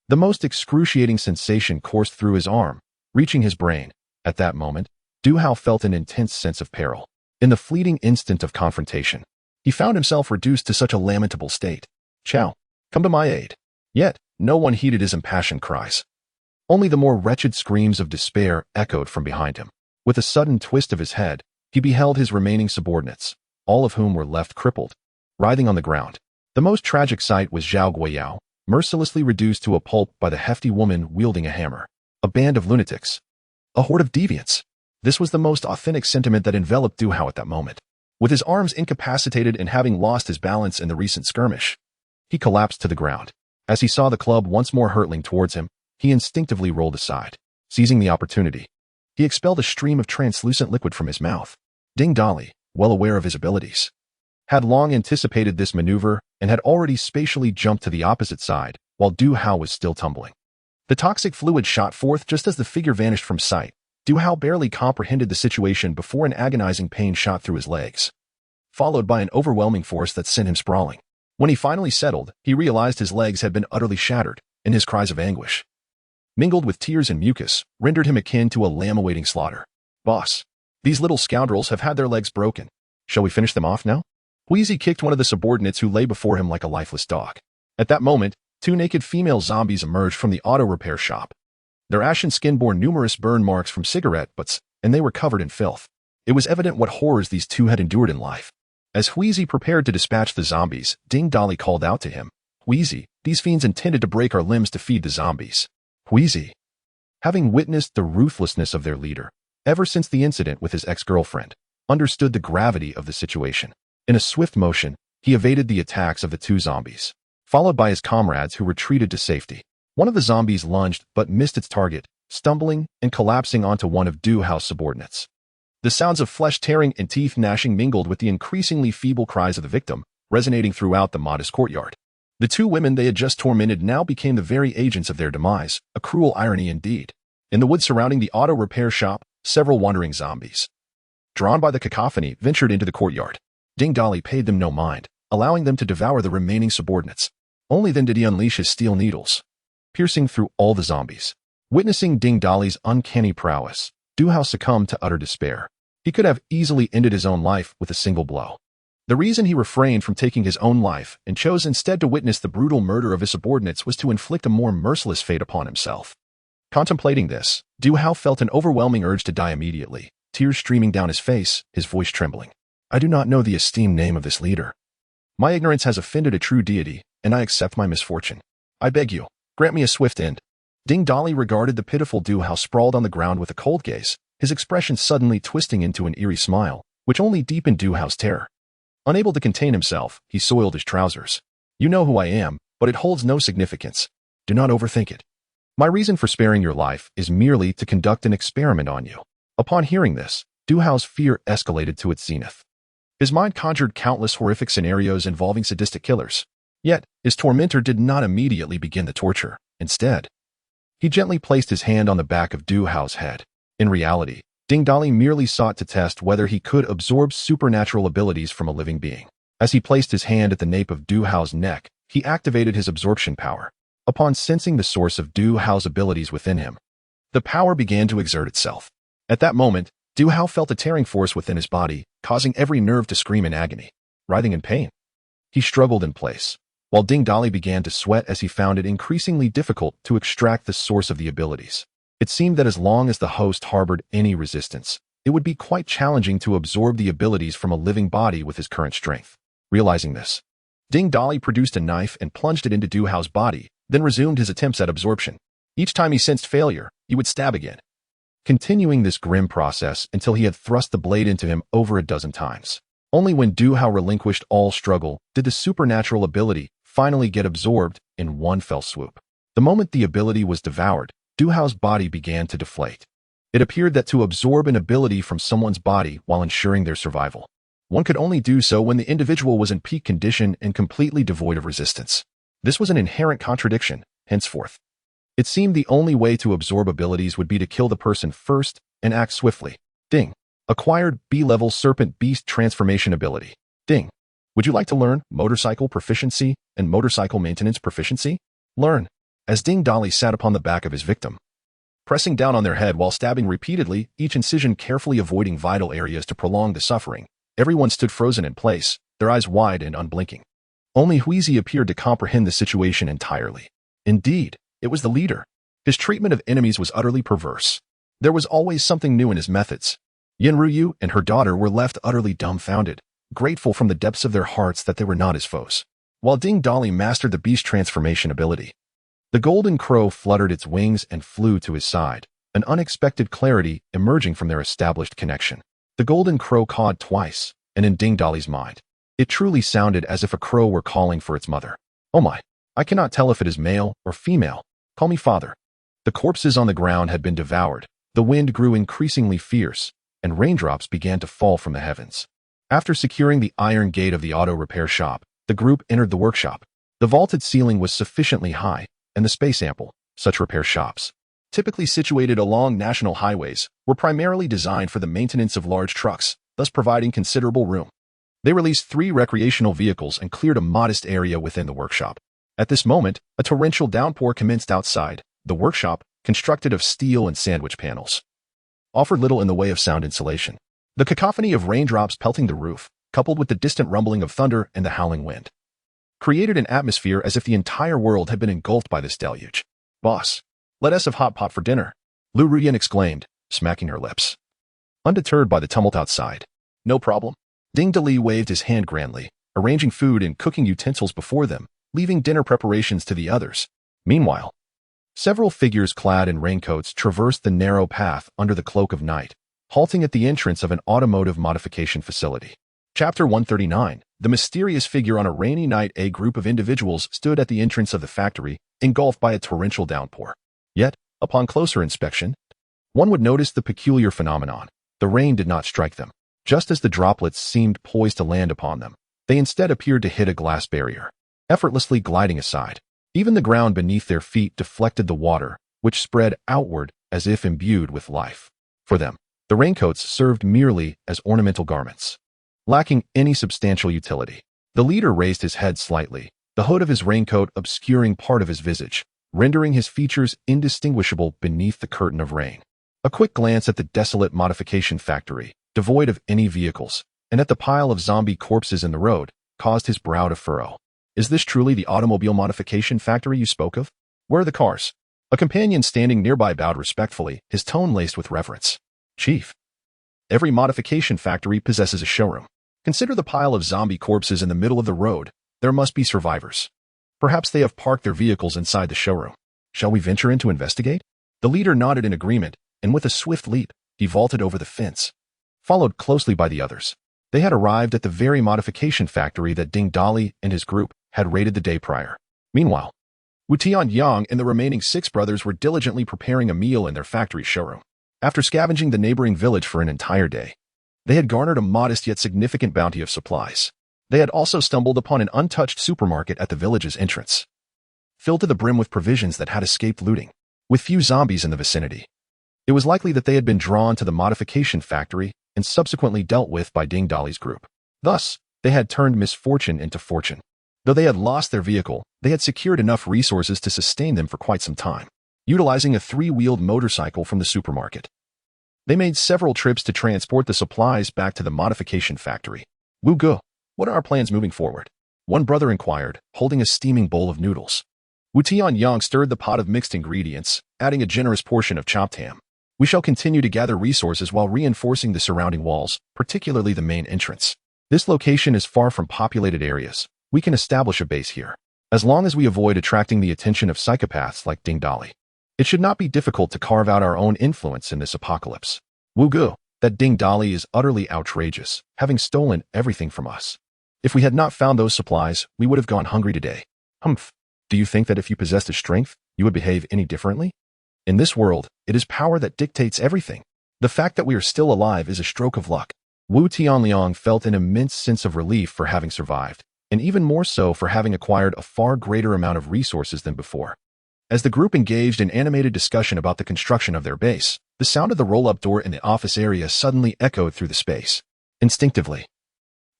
The most excruciating sensation coursed through his arm, reaching his brain. At that moment, Du Hao felt an intense sense of peril. In the fleeting instant of confrontation, he found himself reduced to such a lamentable state. Chow, come to my aid. Yet, no one heeded his impassioned cries. Only the more wretched screams of despair echoed from behind him. With a sudden twist of his head, he beheld his remaining subordinates, all of whom were left crippled, writhing on the ground. The most tragic sight was Zhao Guiyao, mercilessly reduced to a pulp by the hefty woman wielding a hammer. A band of lunatics. A horde of deviants. This was the most authentic sentiment that enveloped Du Hao at that moment. With his arms incapacitated and having lost his balance in the recent skirmish, he collapsed to the ground. As he saw the club once more hurtling towards him, he instinctively rolled aside. Seizing the opportunity, he expelled a stream of translucent liquid from his mouth. Ding Dali, well aware of his abilities, had long anticipated this maneuver and had already spatially jumped to the opposite side, while Du Hao was still tumbling. The toxic fluid shot forth just as the figure vanished from sight. Duhao barely comprehended the situation before an agonizing pain shot through his legs, followed by an overwhelming force that sent him sprawling. When he finally settled, he realized his legs had been utterly shattered, and his cries of anguish, mingled with tears and mucus, rendered him akin to a lamb awaiting slaughter. "Boss, these little scoundrels have had their legs broken. Shall we finish them off now?" Wheezy kicked one of the subordinates who lay before him like a lifeless dog. At that moment, two naked female zombies emerged from the auto repair shop. Their ashen skin bore numerous burn marks from cigarette butts, and they were covered in filth. It was evident what horrors these two had endured in life. As Wheezy prepared to dispatch the zombies, Ding Dolly called out to him, "Wheezy, these fiends intended to break our limbs to feed the zombies." Wheezy, having witnessed the ruthlessness of their leader, ever since the incident with his ex-girlfriend, understood the gravity of the situation. In a swift motion, he evaded the attacks of the two zombies, followed by his comrades who retreated to safety. One of the zombies lunged but missed its target, stumbling and collapsing onto one of Duhao's subordinates. The sounds of flesh tearing and teeth gnashing mingled with the increasingly feeble cries of the victim, resonating throughout the modest courtyard. The two women they had just tormented now became the very agents of their demise, a cruel irony indeed. In the woods surrounding the auto repair shop, several wandering zombies, drawn by the cacophony, ventured into the courtyard. Ding Dolly paid them no mind, allowing them to devour the remaining subordinates. Only then did he unleash his steel needles, piercing through all the zombies. Witnessing Ding Dolly's uncanny prowess, Duhao succumbed to utter despair. He could have easily ended his own life with a single blow. The reason he refrained from taking his own life and chose instead to witness the brutal murder of his subordinates was to inflict a more merciless fate upon himself. Contemplating this, Duhao felt an overwhelming urge to die immediately, tears streaming down his face, his voice trembling. "I do not know the esteemed name of this leader. My ignorance has offended a true deity, and I accept my misfortune. I beg you, grant me a swift end." Ding Dolly regarded the pitiful Duhao sprawled on the ground with a cold gaze, his expression suddenly twisting into an eerie smile, which only deepened Duhao's terror. Unable to contain himself, he soiled his trousers. "You know who I am, but it holds no significance. Do not overthink it. My reason for sparing your life is merely to conduct an experiment on you." Upon hearing this, Duhao's fear escalated to its zenith. His mind conjured countless horrific scenarios involving sadistic killers. Yet, his tormentor did not immediately begin the torture. Instead, he gently placed his hand on the back of Duhao's head. In reality, Ding Dolly merely sought to test whether he could absorb supernatural abilities from a living being. As he placed his hand at the nape of Duhao's neck, he activated his absorption power. Upon sensing the source of Duhao's abilities within him, the power began to exert itself. At that moment, Duhao felt a tearing force within his body, causing every nerve to scream in agony. Writhing in pain, he struggled in place, while Ding Dolly began to sweat as he found it increasingly difficult to extract the source of the abilities. It seemed that as long as the host harbored any resistance, it would be quite challenging to absorb the abilities from a living body with his current strength. Realizing this, Ding Dolly produced a knife and plunged it into Duhao's body, then resumed his attempts at absorption. Each time he sensed failure, he would stab again, continuing this grim process until he had thrust the blade into him over a dozen times. Only when Duhao relinquished all struggle did the supernatural ability finally get absorbed in one fell swoop. The moment the ability was devoured, Duhao's body began to deflate. It appeared that to absorb an ability from someone's body while ensuring their survival, one could only do so when the individual was in peak condition and completely devoid of resistance. This was an inherent contradiction, henceforth. It seemed the only way to absorb abilities would be to kill the person first and act swiftly. Ding. Acquired B-level Serpent Beast Transformation Ability. Ding. Would you like to learn motorcycle proficiency and motorcycle maintenance proficiency? Learn. As Ding Dolly sat upon the back of his victim, pressing down on their head while stabbing repeatedly, each incision carefully avoiding vital areas to prolong the suffering, everyone stood frozen in place, their eyes wide and unblinking. Only Wheezy appeared to comprehend the situation entirely. Indeed, it was the leader. His treatment of enemies was utterly perverse. There was always something new in his methods. Yenryu and her daughter were left utterly dumbfounded, grateful from the depths of their hearts that they were not his foes. While Ding Dolly mastered the beast transformation ability, the golden crow fluttered its wings and flew to his side, an unexpected clarity emerging from their established connection. The golden crow cawed twice, and in Ding Dolly's mind, it truly sounded as if a crow were calling for its mother. "Oh my, I cannot tell if it is male or female. Call me father." The corpses on the ground had been devoured, the wind grew increasingly fierce, and raindrops began to fall from the heavens. After securing the iron gate of the auto repair shop, the group entered the workshop. The vaulted ceiling was sufficiently high, and the space ample, Such repair shops, typically situated along national highways, were primarily designed for the maintenance of large trucks, thus providing considerable room. They released 3 recreational vehicles and cleared a modest area within the workshop. At this moment, a torrential downpour commenced outside. The workshop, constructed of steel and sandwich panels, offered little in the way of sound insulation. The cacophony of raindrops pelting the roof, coupled with the distant rumbling of thunder and the howling wind, created an atmosphere as if the entire world had been engulfed by this deluge. "Boss, let us have hot pot for dinner," Lu Ruyan exclaimed, smacking her lips. Undeterred by the tumult outside. "No problem." Ding Dali waved his hand grandly, arranging food and cooking utensils before them, leaving dinner preparations to the others. Meanwhile, several figures clad in raincoats traversed the narrow path under the cloak of night, halting at the entrance of an automotive modification facility. Chapter 139. The mysterious figure on a rainy night. A group of individuals stood at the entrance of the factory, engulfed by a torrential downpour. Yet, upon closer inspection, one would notice the peculiar phenomenon. The rain did not strike them. Just as the droplets seemed poised to land upon them, they instead appeared to hit a glass barrier, effortlessly gliding aside. Even the ground beneath their feet deflected the water, which spread outward as if imbued with life. For them, the raincoats served merely as ornamental garments, lacking any substantial utility. The leader raised his head slightly, the hood of his raincoat obscuring part of his visage, rendering his features indistinguishable beneath the curtain of rain. A quick glance at the desolate modification factory, devoid of any vehicles, and at the pile of zombie corpses in the road, caused his brow to furrow. "Is this truly the automobile modification factory you spoke of? Where are the cars?" A companion standing nearby bowed respectfully, his tone laced with reverence. "Chief, every modification factory possesses a showroom. Consider the pile of zombie corpses in the middle of the road. There must be survivors. Perhaps they have parked their vehicles inside the showroom. Shall we venture in to investigate?" The leader nodded in agreement, and with a swift leap, he vaulted over the fence, followed closely by the others. They had arrived at the very modification factory that Ding Dali and his group had raided the day prior. Meanwhile, Wu Tianyang and the remaining 6 brothers were diligently preparing a meal in their factory showroom. After scavenging the neighboring village for an entire day, they had garnered a modest yet significant bounty of supplies. They had also stumbled upon an untouched supermarket at the village's entrance, filled to the brim with provisions that had escaped looting. With few zombies in the vicinity, it was likely that they had been drawn to the modification factory and subsequently dealt with by Ding Dali's group. Thus, they had turned misfortune into fortune. Though they had lost their vehicle, they had secured enough resources to sustain them for quite some time. Utilizing a 3-wheeled motorcycle from the supermarket, they made several trips to transport the supplies back to the modification factory. "Wu Ge, what are our plans moving forward?" one brother inquired, holding a steaming bowl of noodles. Wu Tianyang stirred the pot of mixed ingredients, adding a generous portion of chopped ham. "We shall continue to gather resources while reinforcing the surrounding walls, particularly the main entrance. This location is far from populated areas. We can establish a base here. As long as we avoid attracting the attention of psychopaths like Ding Dali, it should not be difficult to carve out our own influence in this apocalypse. Wu Ge, that Ding Dali is utterly outrageous, having stolen everything from us. If we had not found those supplies, we would have gone hungry today. Humph. Do you think that if you possessed his strength, you would behave any differently? In this world, it is power that dictates everything. The fact that we are still alive is a stroke of luck." Wu Tianliang felt an immense sense of relief for having survived, and even more so for having acquired a far greater amount of resources than before. As the group engaged in animated discussion about the construction of their base, the sound of the roll-up door in the office area suddenly echoed through the space. Instinctively,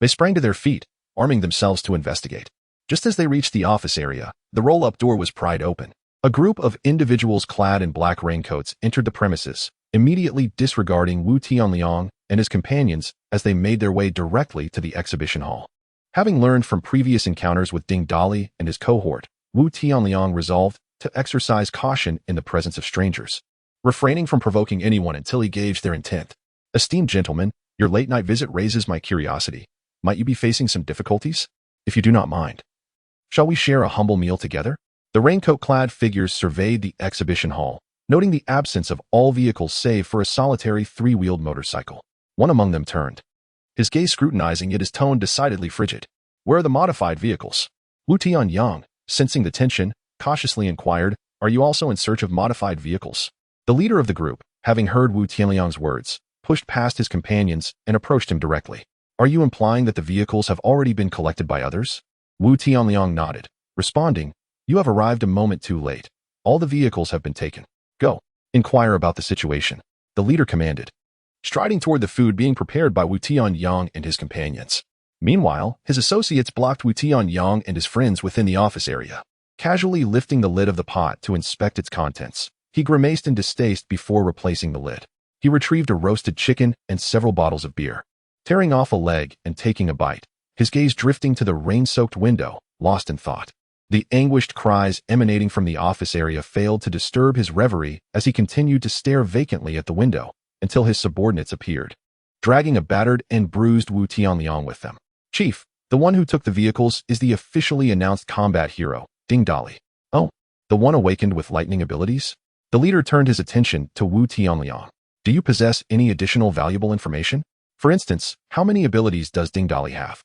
they sprang to their feet, arming themselves to investigate. Just as they reached the office area, the roll-up door was pried open. A group of individuals clad in black raincoats entered the premises, immediately disregarding Wu Tianliang and his companions as they made their way directly to the exhibition hall. Having learned from previous encounters with Ding Dali and his cohort, Wu Tianliang resolved to exercise caution in the presence of strangers, refraining from provoking anyone until he gauged their intent. "Esteemed gentlemen, your late-night visit raises my curiosity. Might you be facing some difficulties? If you do not mind, shall we share a humble meal together?" The raincoat-clad figures surveyed the exhibition hall, noting the absence of all vehicles save for a solitary 3-wheeled motorcycle. One among them turned, his gaze scrutinizing yet his tone decidedly frigid. "Where are the modified vehicles?" Wu Tianyang, sensing the tension, cautiously inquired, "Are you also in search of modified vehicles?" The leader of the group, having heard Wu Tianliang's words, pushed past his companions and approached him directly. "Are you implying that the vehicles have already been collected by others?" Wu Tianliang nodded, responding, "You have arrived a moment too late. All the vehicles have been taken. Go. Inquire about the situation. The leader commanded, striding toward the food being prepared by Wu Tianyang and his companions. Meanwhile, his associates blocked Wu Tianyang and his friends within the office area. Casually lifting the lid of the pot to inspect its contents, he grimaced in distaste before replacing the lid. He retrieved a roasted chicken and several bottles of beer. Tearing off a leg and taking a bite, his gaze drifting to the rain-soaked window, lost in thought. The anguished cries emanating from the office area failed to disturb his reverie as he continued to stare vacantly at the window until his subordinates appeared, dragging a battered and bruised Wu Tianliang with them. Chief, the one who took the vehicles is the officially announced combat hero, Ding Dali. Oh, the one awakened with lightning abilities? The leader turned his attention to Wu Tianliang. Do you possess any additional valuable information? For instance, how many abilities does Ding Dali have?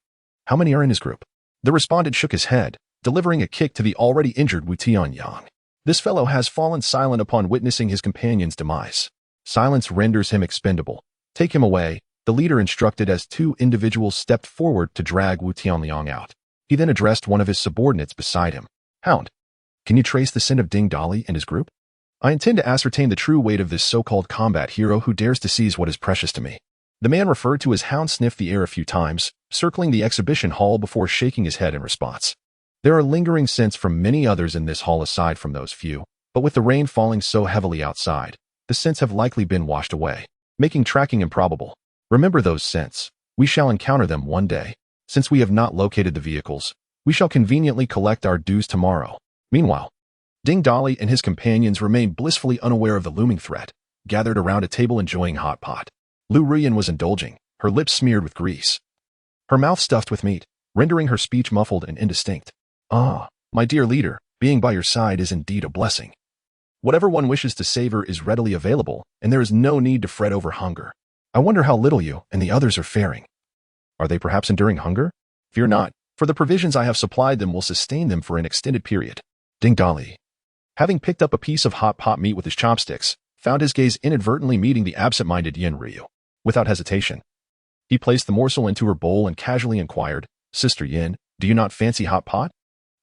How many are in his group? The respondent shook his head, delivering a kick to the already injured Wu Tianyang. This fellow has fallen silent upon witnessing his companion's demise. Silence renders him expendable. Take him away, the leader instructed as two individuals stepped forward to drag Wu Tianliang out. He then addressed one of his subordinates beside him. Hound, can you trace the scent of Ding Dali and his group? I intend to ascertain the true weight of this so-called combat hero who dares to seize what is precious to me. The man referred to as Hound sniffed the air a few times, circling the exhibition hall before shaking his head in response. There are lingering scents from many others in this hall aside from those few, but with the rain falling so heavily outside, the scents have likely been washed away, making tracking improbable. Remember those scents. We shall encounter them one day. Since we have not located the vehicles, we shall conveniently collect our dues tomorrow. Meanwhile, Ding Dali and his companions remained blissfully unaware of the looming threat, gathered around a table enjoying hot pot. Lu Ruyan was indulging, her lips smeared with grease, her mouth stuffed with meat, rendering her speech muffled and indistinct. Ah, my dear leader, being by your side is indeed a blessing. Whatever one wishes to savor is readily available, and there is no need to fret over hunger. I wonder how little you and the others are faring. Are they perhaps enduring hunger? Fear not, for the provisions I have supplied them will sustain them for an extended period. Ding Dali, having picked up a piece of hot pot meat with his chopsticks, found his gaze inadvertently meeting the absent-minded Yin Ryu. Without hesitation, he placed the morsel into her bowl and casually inquired, Sister Yin, do you not fancy hot pot?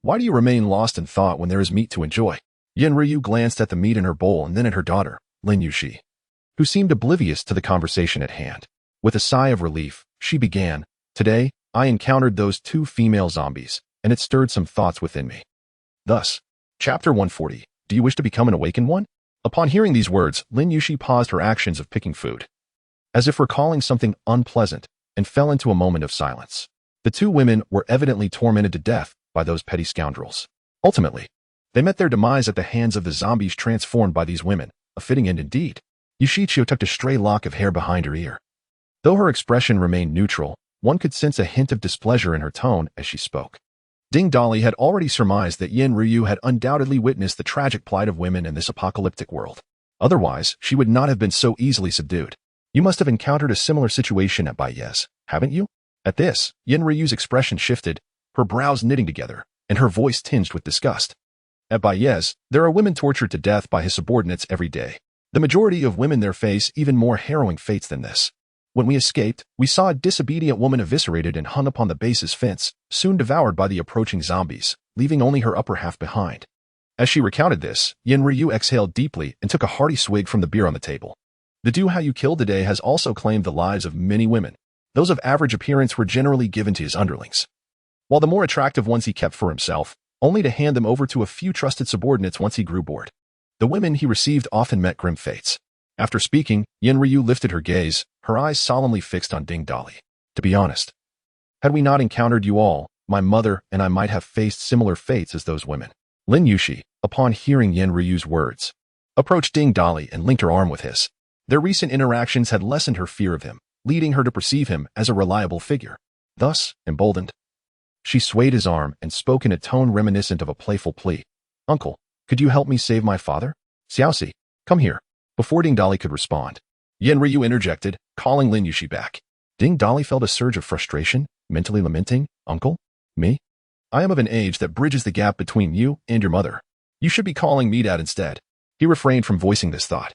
Why do you remain lost in thought when there is meat to enjoy? Yin Ryu glanced at the meat in her bowl and then at her daughter, Lin Yuxi, who seemed oblivious to the conversation at hand. With a sigh of relief, she began, Today, I encountered those two female zombies, and it stirred some thoughts within me. Thus, Chapter 140, Do you wish to become an awakened one? Upon hearing these words, Lin Yuxi paused her actions of picking food, as if recalling something unpleasant, and fell into a moment of silence. The two women were evidently tormented to death by those petty scoundrels. Ultimately, they met their demise at the hands of the zombies transformed by these women, a fitting end indeed. Yushichio tucked a stray lock of hair behind her ear. Though her expression remained neutral, one could sense a hint of displeasure in her tone as she spoke. Ding Dali had already surmised that Yin Ryu had undoubtedly witnessed the tragic plight of women in this apocalyptic world. Otherwise, she would not have been so easily subdued. You must have encountered a similar situation at Baiyez, haven't you? At this, Yin Ryu's expression shifted, her brows knitting together, and her voice tinged with disgust. At Baiyez, there are women tortured to death by his subordinates every day. The majority of women there face even more harrowing fates than this. When we escaped, we saw a disobedient woman eviscerated and hung upon the base's fence, soon devoured by the approaching zombies, leaving only her upper half behind. As she recounted this, Yin Ryu exhaled deeply and took a hearty swig from the beer on the table. The Do How You Killed today has also claimed the lives of many women. Those of average appearance were generally given to his underlings, while the more attractive ones he kept for himself, only to hand them over to a few trusted subordinates once he grew bored. The women he received often met grim fates. After speaking, Yin Ryu lifted her gaze, her eyes solemnly fixed on Ding Dali. To be honest, had we not encountered you all, my mother and I might have faced similar fates as those women. Lin Yuxi, upon hearing Yin Ryu's words, approached Ding Dali and linked her arm with his. Their recent interactions had lessened her fear of him, leading her to perceive him as a reliable figure. Thus, emboldened, she swayed his arm and spoke in a tone reminiscent of a playful plea. Uncle, could you help me save my father? Xiaoxi, come here. Before Ding Dali could respond, Yin Ryu interjected, calling Lin Yuxi back. Ding Dali felt a surge of frustration, mentally lamenting, Uncle? Me? I am of an age that bridges the gap between you and your mother. You should be calling me Dad instead. He refrained from voicing this thought,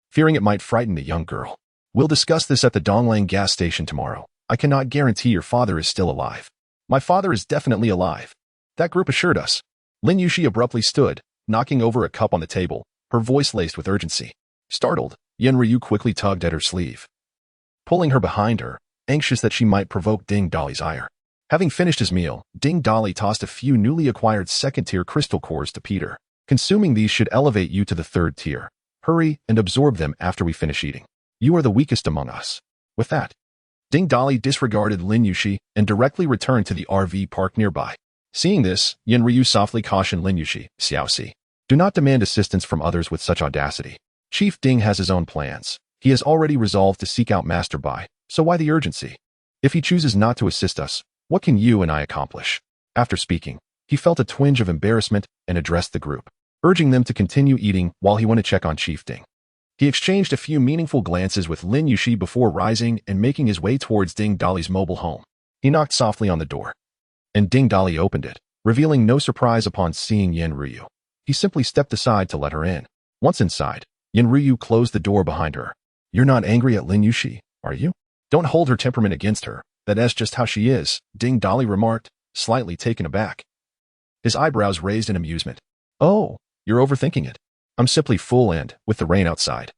fearing it might frighten the young girl. We'll discuss this at the Donglang gas station tomorrow. I cannot guarantee your father is still alive. My father is definitely alive. That group assured us. Lin Yuxi abruptly stood, knocking over a cup on the table, her voice laced with urgency. Startled, Yen Ryu quickly tugged at her sleeve, pulling her behind her, anxious that she might provoke Ding Dali's ire. Having finished his meal, Ding Dali tossed a few newly acquired second-tier crystal cores to Peter. Consuming these should elevate you to the third tier. Hurry and absorb them after we finish eating. You are the weakest among us. With that, Ding Dali disregarded Lin Yuxi and directly returned to the RV park nearby. Seeing this, Yen Ryu softly cautioned Lin Yuxi, Xiaoxi, do not demand assistance from others with such audacity. Chief Ding has his own plans. He has already resolved to seek out Master Bai, so why the urgency? If he chooses not to assist us, what can you and I accomplish? After speaking, he felt a twinge of embarrassment and addressed the group, urging them to continue eating while he went to check on Chief Ding. He exchanged a few meaningful glances with Lin Yuxi before rising and making his way towards Ding Dali's mobile home. He knocked softly on the door, and Ding Dali opened it, revealing no surprise upon seeing Yen Ryu. He simply stepped aside to let her in. Once inside, Yen Ryu closed the door behind her. You're not angry at Lin Yuxi, are you? Don't hold her temperament against her. That's just how she is, Ding Dali remarked, slightly taken aback. His eyebrows raised in amusement. Oh, you're overthinking it. I'm simply full and, with the rain outside,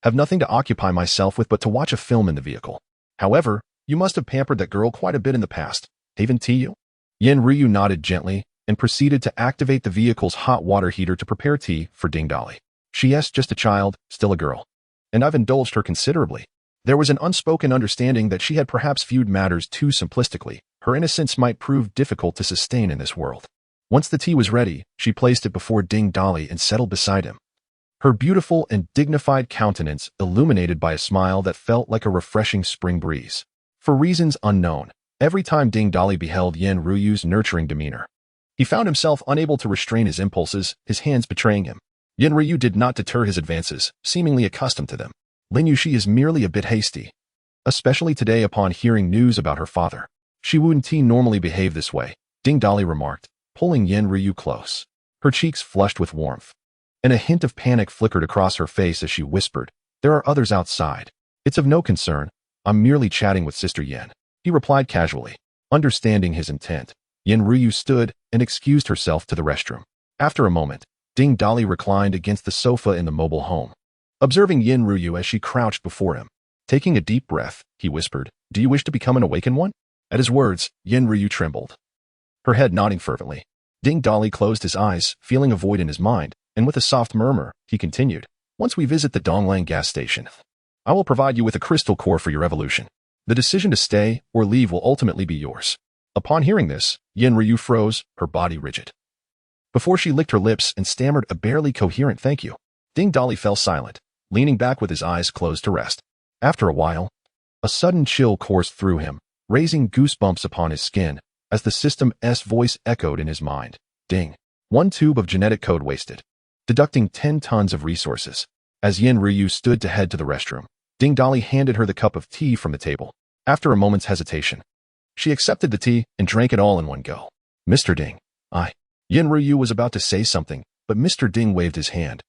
have nothing to occupy myself with but to watch a film in the vehicle. However, you must have pampered that girl quite a bit in the past, haven't you? Yen Ryu nodded gently and proceeded to activate the vehicle's hot water heater to prepare tea for Ding Dali. She is just a child, still a girl, and I've indulged her considerably. There was an unspoken understanding that she had perhaps viewed matters too simplistically. Her innocence might prove difficult to sustain in this world. Once the tea was ready, she placed it before Ding Dali and settled beside him. Her beautiful and dignified countenance illuminated by a smile that felt like a refreshing spring breeze. For reasons unknown, every time Ding Dali beheld Yen Ryu's nurturing demeanor, he found himself unable to restrain his impulses, his hands betraying him. Yen Ryu did not deter his advances, seemingly accustomed to them. Lin Yuxi is merely a bit hasty, especially today upon hearing news about her father. She wouldn't normally behave this way, Ding Dali remarked, pulling Yen Ryu close. Her cheeks flushed with warmth, and a hint of panic flickered across her face as she whispered, there are others outside. It's of no concern. I'm merely chatting with Sister Yen. He replied casually. Understanding his intent, Yen Ryu stood and excused herself to the restroom. After a moment, Ding Dali reclined against the sofa in the mobile home, observing Yen Ryu as she crouched before him. Taking a deep breath, he whispered, do you wish to become an awakened one? At his words, Yen Ryu trembled, her head nodding fervently. Ding Dali closed his eyes, feeling a void in his mind, and with a soft murmur, he continued, once we visit the Donglang gas station, I will provide you with a crystal core for your evolution. The decision to stay or leave will ultimately be yours. Upon hearing this, Yen Ryu froze, her body rigid, before she licked her lips and stammered a barely coherent thank you. Ding Dali fell silent, leaning back with his eyes closed to rest. After a while, a sudden chill coursed through him, raising goosebumps upon his skin, as the system's voice echoed in his mind. Ding. 1 tube of genetic code wasted. Deducting 10 tons of resources. As Yen Ryu stood to head to the restroom, Ding Dali handed her the cup of tea from the table. After a moment's hesitation, she accepted the tea and drank it all in one go. Mr. Ding. Yen Ryu was about to say something, but Mr. Ding waved his hand,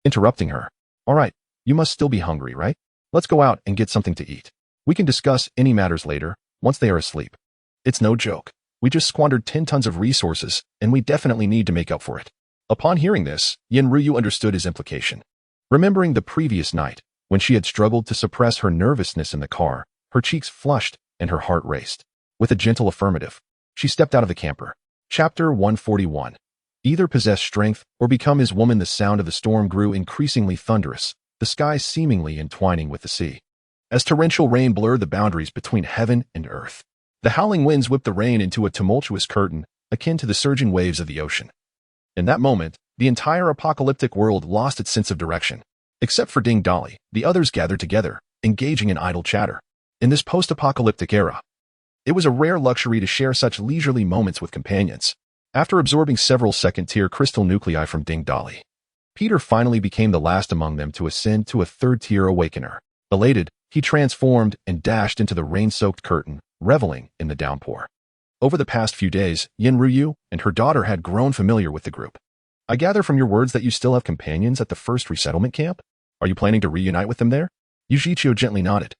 interrupting her. All right, you must still be hungry, right? Let's go out and get something to eat. We can discuss any matters later, once they are asleep. It's no joke. We just squandered 10 tons of resources, and we definitely need to make up for it. Upon hearing this, Yen Ryu understood his implication. Remembering the previous night, when she had struggled to suppress her nervousness in the car, her cheeks flushed and her heart raced. With a gentle affirmative, she stepped out of the camper. Chapter 141. Either possess strength or become his woman. The sound of the storm grew increasingly thunderous, the sky seemingly entwining with the sea. As torrential rain blurred the boundaries between heaven and earth, the howling winds whipped the rain into a tumultuous curtain, akin to the surging waves of the ocean. In that moment, the entire apocalyptic world lost its sense of direction. Except for Ding Dali, the others gathered together, engaging in idle chatter. In this post-apocalyptic era, it was a rare luxury to share such leisurely moments with companions. After absorbing several second-tier crystal nuclei from Ding Dali, Peter finally became the last among them to ascend to a third-tier awakener. Elated, he transformed and dashed into the rain-soaked curtain, reveling in the downpour. Over the past few days, Yen Ryu and her daughter had grown familiar with the group. I gather from your words that you still have companions at the first resettlement camp? Are you planning to reunite with them there? Yujichio gently nodded,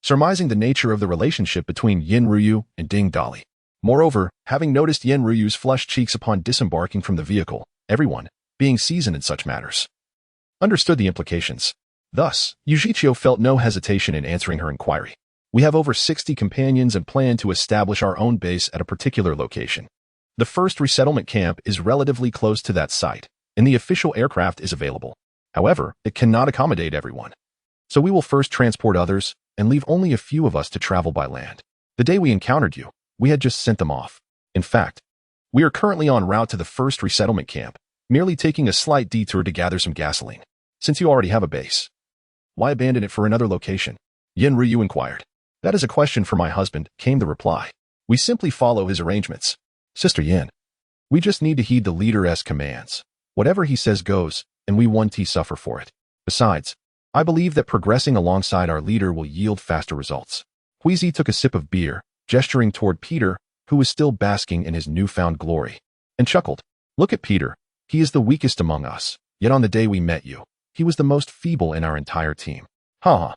surmising the nature of the relationship between Yen Ryu and Ding Dali. Moreover, having noticed Yen Ryu's flushed cheeks upon disembarking from the vehicle, everyone, being seasoned in such matters, understood the implications. Thus, Yujichio felt no hesitation in answering her inquiry. We have over 60 companions and plan to establish our own base at a particular location. The first resettlement camp is relatively close to that site, and the official aircraft is available. However, it cannot accommodate everyone. So we will first transport others and leave only a few of us to travel by land. The day we encountered you, we had just sent them off. In fact, we are currently en route to the first resettlement camp, merely taking a slight detour to gather some gasoline. Since you already have a base, why abandon it for another location? Yin Ryu inquired. That is a question for my husband, came the reply. We simply follow his arrangements. Sister Yin, we just need to heed the leader's commands. Whatever he says goes, and we won't suffer for it. Besides, I believe that progressing alongside our leader will yield faster results. Huizi took a sip of beer, gesturing toward Peter, who was still basking in his newfound glory, and chuckled. Look at Peter. He is the weakest among us, yet on the day we met you, he was the most feeble in our entire team. Ha!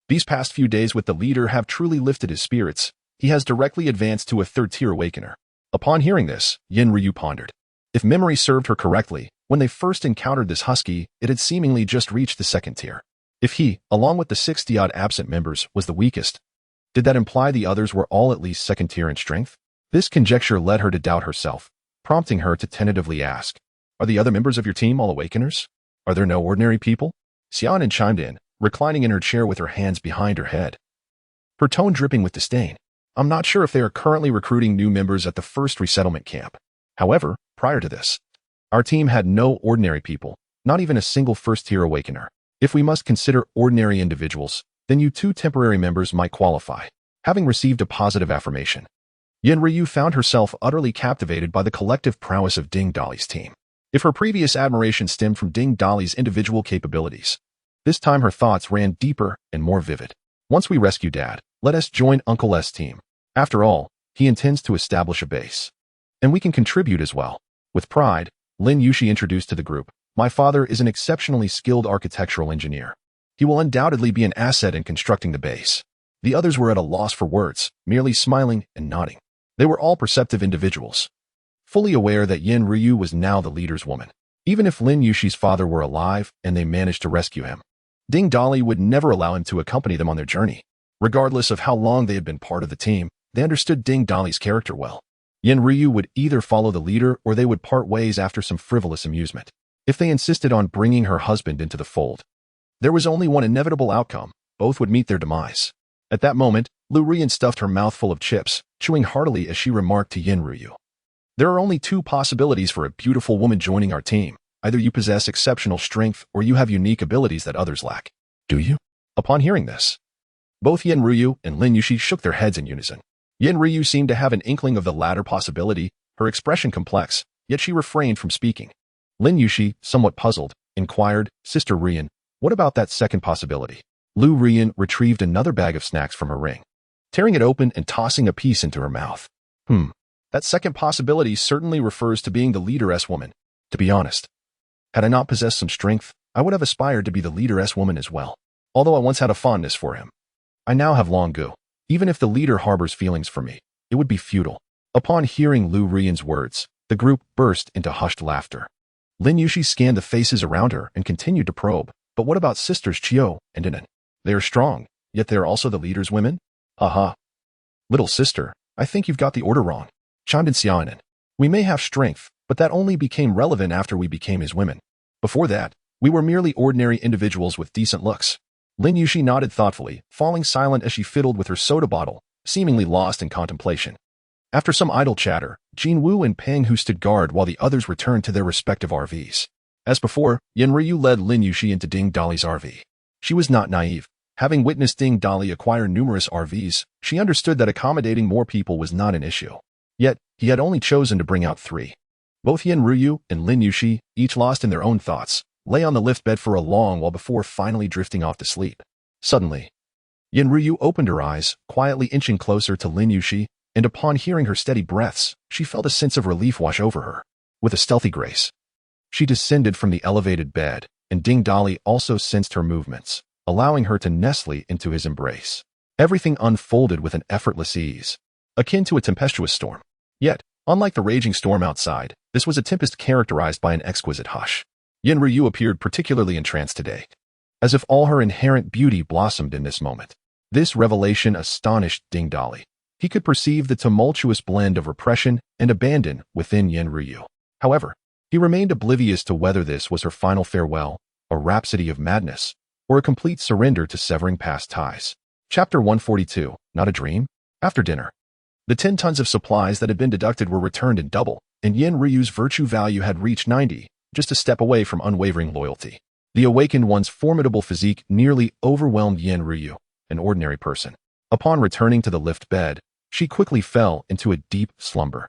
These past few days with the leader have truly lifted his spirits. He has directly advanced to a third-tier awakener. Upon hearing this, Yin Ryu pondered. If memory served her correctly, when they first encountered this husky, it had seemingly just reached the second tier. If he, along with the 60-odd absent members, was the weakest, did that imply the others were all at least second tier in strength? This conjecture led her to doubt herself, prompting her to tentatively ask, are the other members of your team all awakeners? Are there no ordinary people? Xiaonan chimed in, reclining in her chair with her hands behind her head, her tone dripping with disdain. I'm not sure if they are currently recruiting new members at the first resettlement camp. However, prior to this, our team had no ordinary people, not even a single first-tier awakener. If we must consider ordinary individuals, then you two temporary members might qualify, having received a positive affirmation. Yin Ryu found herself utterly captivated by the collective prowess of Ding Dali's team. If her previous admiration stemmed from Ding Dali's individual capabilities, this time her thoughts ran deeper and more vivid. Once we rescue Dad, let us join Uncle S' team. After all, he intends to establish a base. And we can contribute as well. With pride, Lin Yushi introduced to the group, my father is an exceptionally skilled architectural engineer. He will undoubtedly be an asset in constructing the base. The others were at a loss for words, merely smiling and nodding. They were all perceptive individuals, fully aware that Yin Ryu was now the leader's woman. Even if Lin Yushi's father were alive and they managed to rescue him, Ding Dali would never allow him to accompany them on their journey. Regardless of how long they had been part of the team, they understood Ding Dali's character well. Yin Ryu would either follow the leader or they would part ways after some frivolous amusement. If they insisted on bringing her husband into the fold, there was only one inevitable outcome. Both would meet their demise. At that moment, Lu Rian stuffed her mouth full of chips, chewing heartily as she remarked to Yin Ryu. There are only two possibilities for a beautiful woman joining our team. Either you possess exceptional strength or you have unique abilities that others lack. Do you? Upon hearing this, both Yin Ryu and Lin Yushi shook their heads in unison. Yin Ryu seemed to have an inkling of the latter possibility, her expression complex, yet she refrained from speaking. Lin Yushi, somewhat puzzled, inquired, Sister Rian, what about that second possibility? Lu Rian retrieved another bag of snacks from her ring, tearing it open and tossing a piece into her mouth. That second possibility certainly refers to being the leaderess woman. To be honest, had I not possessed some strength, I would have aspired to be the leaderess woman as well. Although I once had a fondness for him, I now have long ago. Even if the leader harbors feelings for me, it would be futile. Upon hearing Lu Rian's words, the group burst into hushed laughter. Lin Yushi scanned the faces around her and continued to probe. But what about sisters Chio and Inan? They are strong, yet they are also the leader's women? Aha. Little sister, I think you've got the order wrong. Chimed in Xiaonan. We may have strength, but that only became relevant after we became his women. Before that, we were merely ordinary individuals with decent looks. Lin Yushi nodded thoughtfully, falling silent as she fiddled with her soda bottle, seemingly lost in contemplation. After some idle chatter, Jin Wu and Peng Hu stood guard while the others returned to their respective RVs. As before, Yin Ryu led Lin Yushi into Ding Dali's RV. She was not naive. Having witnessed Ding Dali acquire numerous RVs, she understood that accommodating more people was not an issue. Yet, he had only chosen to bring out 3. Both Yin Ryu and Lin Yushi, each lost in their own thoughts, lay on the lift bed for a long while before finally drifting off to sleep. Suddenly, Yin Ryu opened her eyes, quietly inching closer to Lin Yushi, and upon hearing her steady breaths, she felt a sense of relief wash over her. With a stealthy grace, she descended from the elevated bed, and Ding Dali also sensed her movements, allowing her to nestle into his embrace. Everything unfolded with an effortless ease, akin to a tempestuous storm. Yet, unlike the raging storm outside, this was a tempest characterized by an exquisite hush. Yin Ryu appeared particularly entranced today, as if all her inherent beauty blossomed in this moment. This revelation astonished Ding Dali. He could perceive the tumultuous blend of repression and abandon within Yin Ryu. However, he remained oblivious to whether this was her final farewell, a rhapsody of madness, or a complete surrender to severing past ties. Chapter 142, Not a Dream? After dinner, the 10 tons of supplies that had been deducted were returned in double, and Yin Ryu's virtue value had reached 90, just a step away from unwavering loyalty. The awakened one's formidable physique nearly overwhelmed Yin Ryu, an ordinary person. Upon returning to the lift bed, she quickly fell into a deep slumber,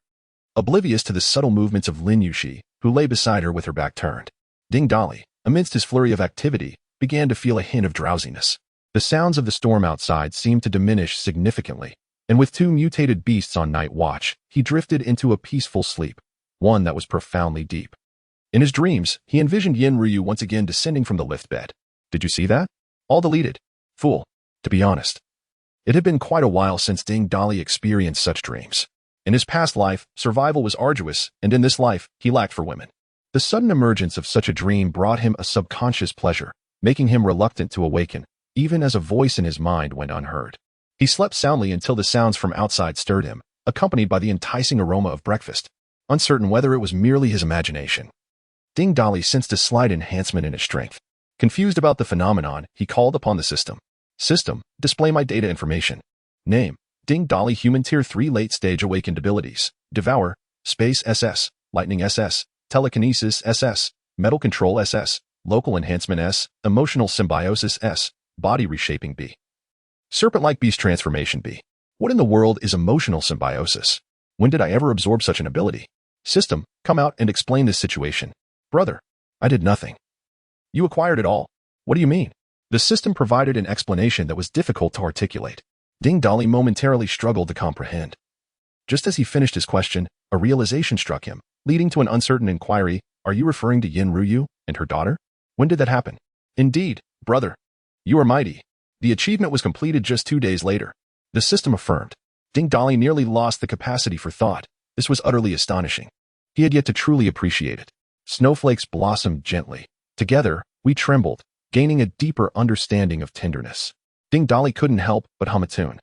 oblivious to the subtle movements of Lin Yuxi, who lay beside her with her back turned. Ding Dali, amidst his flurry of activity, began to feel a hint of drowsiness. The sounds of the storm outside seemed to diminish significantly, and with 2 mutated beasts on night watch, he drifted into a peaceful sleep, one that was profoundly deep. In his dreams, he envisioned Yin Ryu once again descending from the lift bed. Did you see that? All deleted. Fool. To be honest, it had been quite a while since Ding Dali experienced such dreams. In his past life, survival was arduous, and in this life, he lacked for women. The sudden emergence of such a dream brought him a subconscious pleasure, making him reluctant to awaken, even as a voice in his mind went unheard. He slept soundly until the sounds from outside stirred him, accompanied by the enticing aroma of breakfast, uncertain whether it was merely his imagination. Ding Dali sensed a slight enhancement in his strength. Confused about the phenomenon, he called upon the system. System, display my data information. Name, Ding Dali Human Tier 3 Late Stage Awakened Abilities. Devour, Space SS, Lightning SS, Telekinesis SS, Metal Control SS, Local Enhancement S, Emotional Symbiosis S, Body Reshaping B. Serpent-like Beast Transformation B. What in the world is Emotional Symbiosis? When did I ever absorb such an ability? System, come out and explain this situation. Brother, I did nothing. You acquired it all. What do you mean? The system provided an explanation that was difficult to articulate. Ding Dali momentarily struggled to comprehend. Just as he finished his question, a realization struck him, leading to an uncertain inquiry. Are you referring to Yin Ryu and her daughter? When did that happen? Indeed, brother. You are mighty. The achievement was completed just 2 days later. The system affirmed. Ding Dali nearly lost the capacity for thought. This was utterly astonishing. He had yet to truly appreciate it. Snowflakes blossomed gently. Together, we trembled, gaining a deeper understanding of tenderness. Ding Dali couldn't help but hum a tune.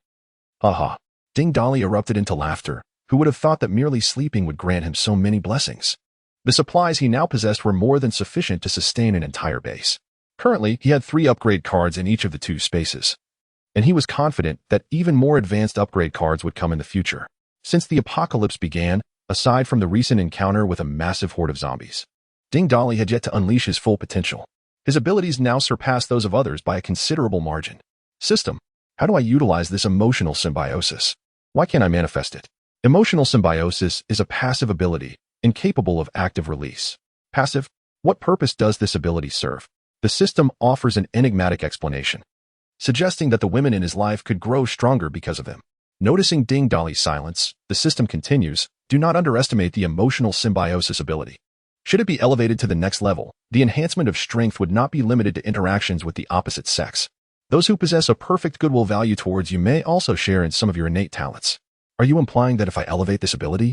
Ha ha. Ding Dali erupted into laughter. Who would have thought that merely sleeping would grant him so many blessings? The supplies he now possessed were more than sufficient to sustain an entire base. Currently, he had 3 upgrade cards in each of the 2 spaces, and he was confident that even more advanced upgrade cards would come in the future. Since the apocalypse began, aside from the recent encounter with a massive horde of zombies, Ding Dali had yet to unleash his full potential. His abilities now surpassed those of others by a considerable margin. System, how do I utilize this emotional symbiosis? Why can't I manifest it? Emotional symbiosis is a passive ability, incapable of active release. Passive? What purpose does this ability serve? The system offers an enigmatic explanation, suggesting that the women in his life could grow stronger because of him. Noticing Ding Dali's silence, the system continues, do not underestimate the emotional symbiosis ability. Should it be elevated to the next level, the enhancement of strength would not be limited to interactions with the opposite sex. Those who possess a perfect goodwill value towards you may also share in some of your innate talents. Are you implying that if I elevate this ability,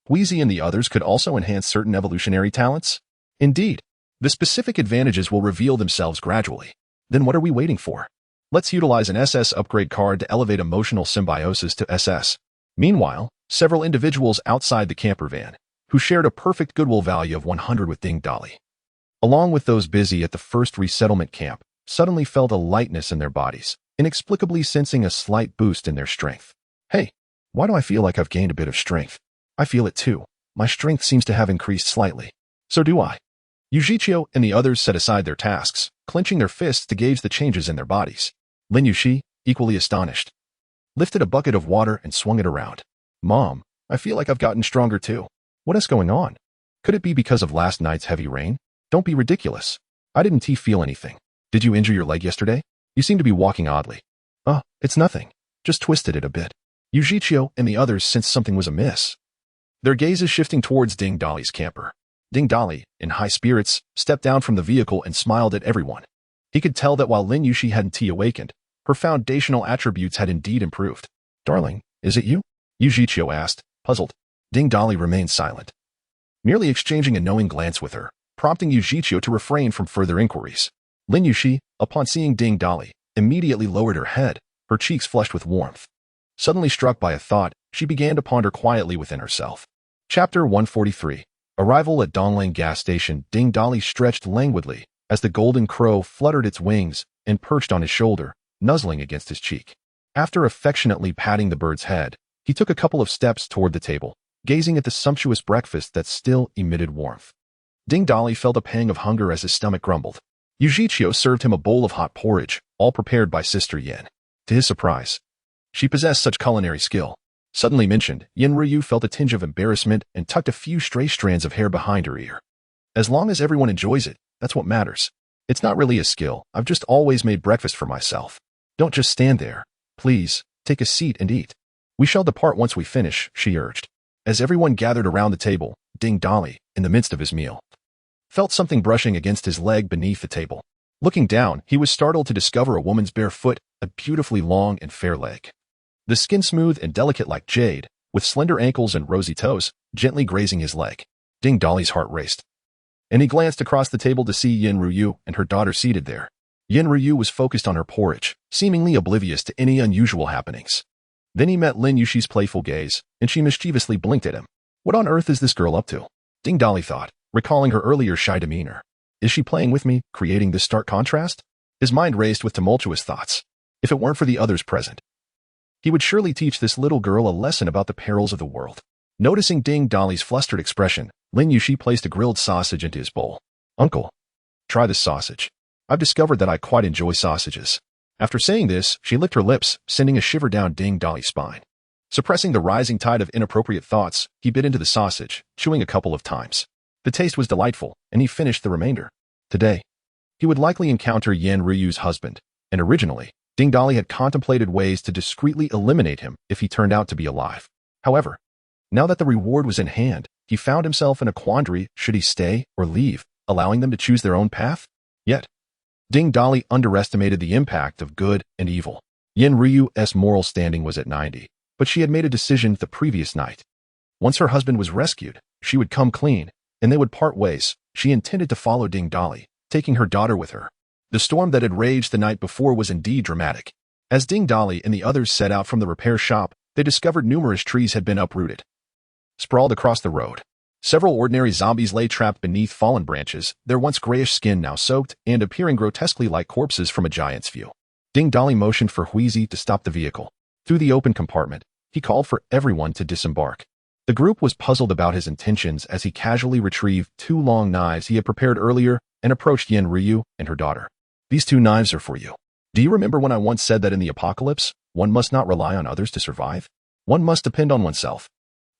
Wheezy and the others could also enhance certain evolutionary talents? Indeed. The specific advantages will reveal themselves gradually. Then what are we waiting for? Let's utilize an SS upgrade card to elevate emotional symbiosis to SS. Meanwhile, several individuals outside the camper van, who shared a perfect goodwill value of 100 with Ding Dali, along with those busy at the first resettlement camp, suddenly felt a lightness in their bodies, inexplicably sensing a slight boost in their strength. Hey, why do I feel like I've gained a bit of strength? I feel it too. My strength seems to have increased slightly. So do I. Yujichio and the others set aside their tasks, clenching their fists to gauge the changes in their bodies. Lin Yuxi, equally astonished, lifted a bucket of water and swung it around. Mom, I feel like I've gotten stronger too. What is going on? Could it be because of last night's heavy rain? Don't be ridiculous. I didn't feel anything. Did you injure your leg yesterday? You seem to be walking oddly. It's nothing. Just twisted it a bit. Yujichio and the others sensed something was amiss, their gazes shifting towards Ding Dali's camper. Ding Dali, in high spirits, stepped down from the vehicle and smiled at everyone. He could tell that while Lin Yuxi hadn't awakened, her foundational attributes had indeed improved. Darling, is it you? Yujichio asked, puzzled. Ding Dali remained silent, merely exchanging a knowing glance with her. prompting Yujichio to refrain from further inquiries. Lin Yushi, upon seeing Ding Dali, immediately lowered her head, her cheeks flushed with warmth. Suddenly struck by a thought, she began to ponder quietly within herself. Chapter 143. Arrival at Dongling gas station. Ding Dali stretched languidly as the golden crow fluttered its wings and perched on his shoulder, nuzzling against his cheek. After affectionately patting the bird's head, he took a couple of steps toward the table, gazing at the sumptuous breakfast that still emitted warmth. Ding Dali felt a pang of hunger as his stomach grumbled. Yujichio served him a bowl of hot porridge, all prepared by Sister Yin. To his surprise, she possessed such culinary skill. Suddenly mentioned, Yin Ryu felt a tinge of embarrassment and tucked a few stray strands of hair behind her ear. As long as everyone enjoys it, that's what matters. It's not really a skill, I've just always made breakfast for myself. Don't just stand there. Please, take a seat and eat. We shall depart once we finish, she urged. As everyone gathered around the table, Ding Dali, in the midst of his meal, felt something brushing against his leg beneath the table. Looking down, he was startled to discover a woman's bare foot, a beautifully long and fair leg. The skin smooth and delicate like jade, with slender ankles and rosy toes, gently grazing his leg. Ding Dali's heart raced, and he glanced across the table to see Yin Ryu and her daughter seated there. Yin Ryu was focused on her porridge, seemingly oblivious to any unusual happenings. Then he met Lin Yushi's playful gaze, and she mischievously blinked at him. What on earth is this girl up to? Ding Dali thought, recalling her earlier shy demeanor. Is she playing with me, creating this stark contrast? His mind raced with tumultuous thoughts. If it weren't for the others present, he would surely teach this little girl a lesson about the perils of the world. Noticing Ding Dali's flustered expression, Lin Yushi placed a grilled sausage into his bowl. Uncle, try this sausage. I've discovered that I quite enjoy sausages. After saying this, she licked her lips, sending a shiver down Ding Dali's spine. Suppressing the rising tide of inappropriate thoughts, he bit into the sausage, chewing a couple of times. The taste was delightful, and he finished the remainder. Today, he would likely encounter Yin Ryu's husband, and originally, Ding Dali had contemplated ways to discreetly eliminate him if he turned out to be alive. However, now that the reward was in hand, he found himself in a quandary: should he stay or leave, allowing them to choose their own path? Yet, Ding Dali underestimated the impact of good and evil. Yin Ryu's moral standing was at 90, but she had made a decision the previous night. Once her husband was rescued, she would come clean, and they would part ways. She intended to follow Ding Dali, taking her daughter with her. The storm that had raged the night before was indeed dramatic. As Ding Dali and the others set out from the repair shop, they discovered numerous trees had been uprooted, sprawled across the road. Several ordinary zombies lay trapped beneath fallen branches, their once grayish skin now soaked and appearing grotesquely like corpses from a giant's view. Ding Dali motioned for Huizi to stop the vehicle. Through the open compartment, he called for everyone to disembark. The group was puzzled about his intentions as he casually retrieved 2 long knives he had prepared earlier and approached Yin Ryu and her daughter. These 2 knives are for you. Do you remember when I once said that in the apocalypse, one must not rely on others to survive? One must depend on oneself.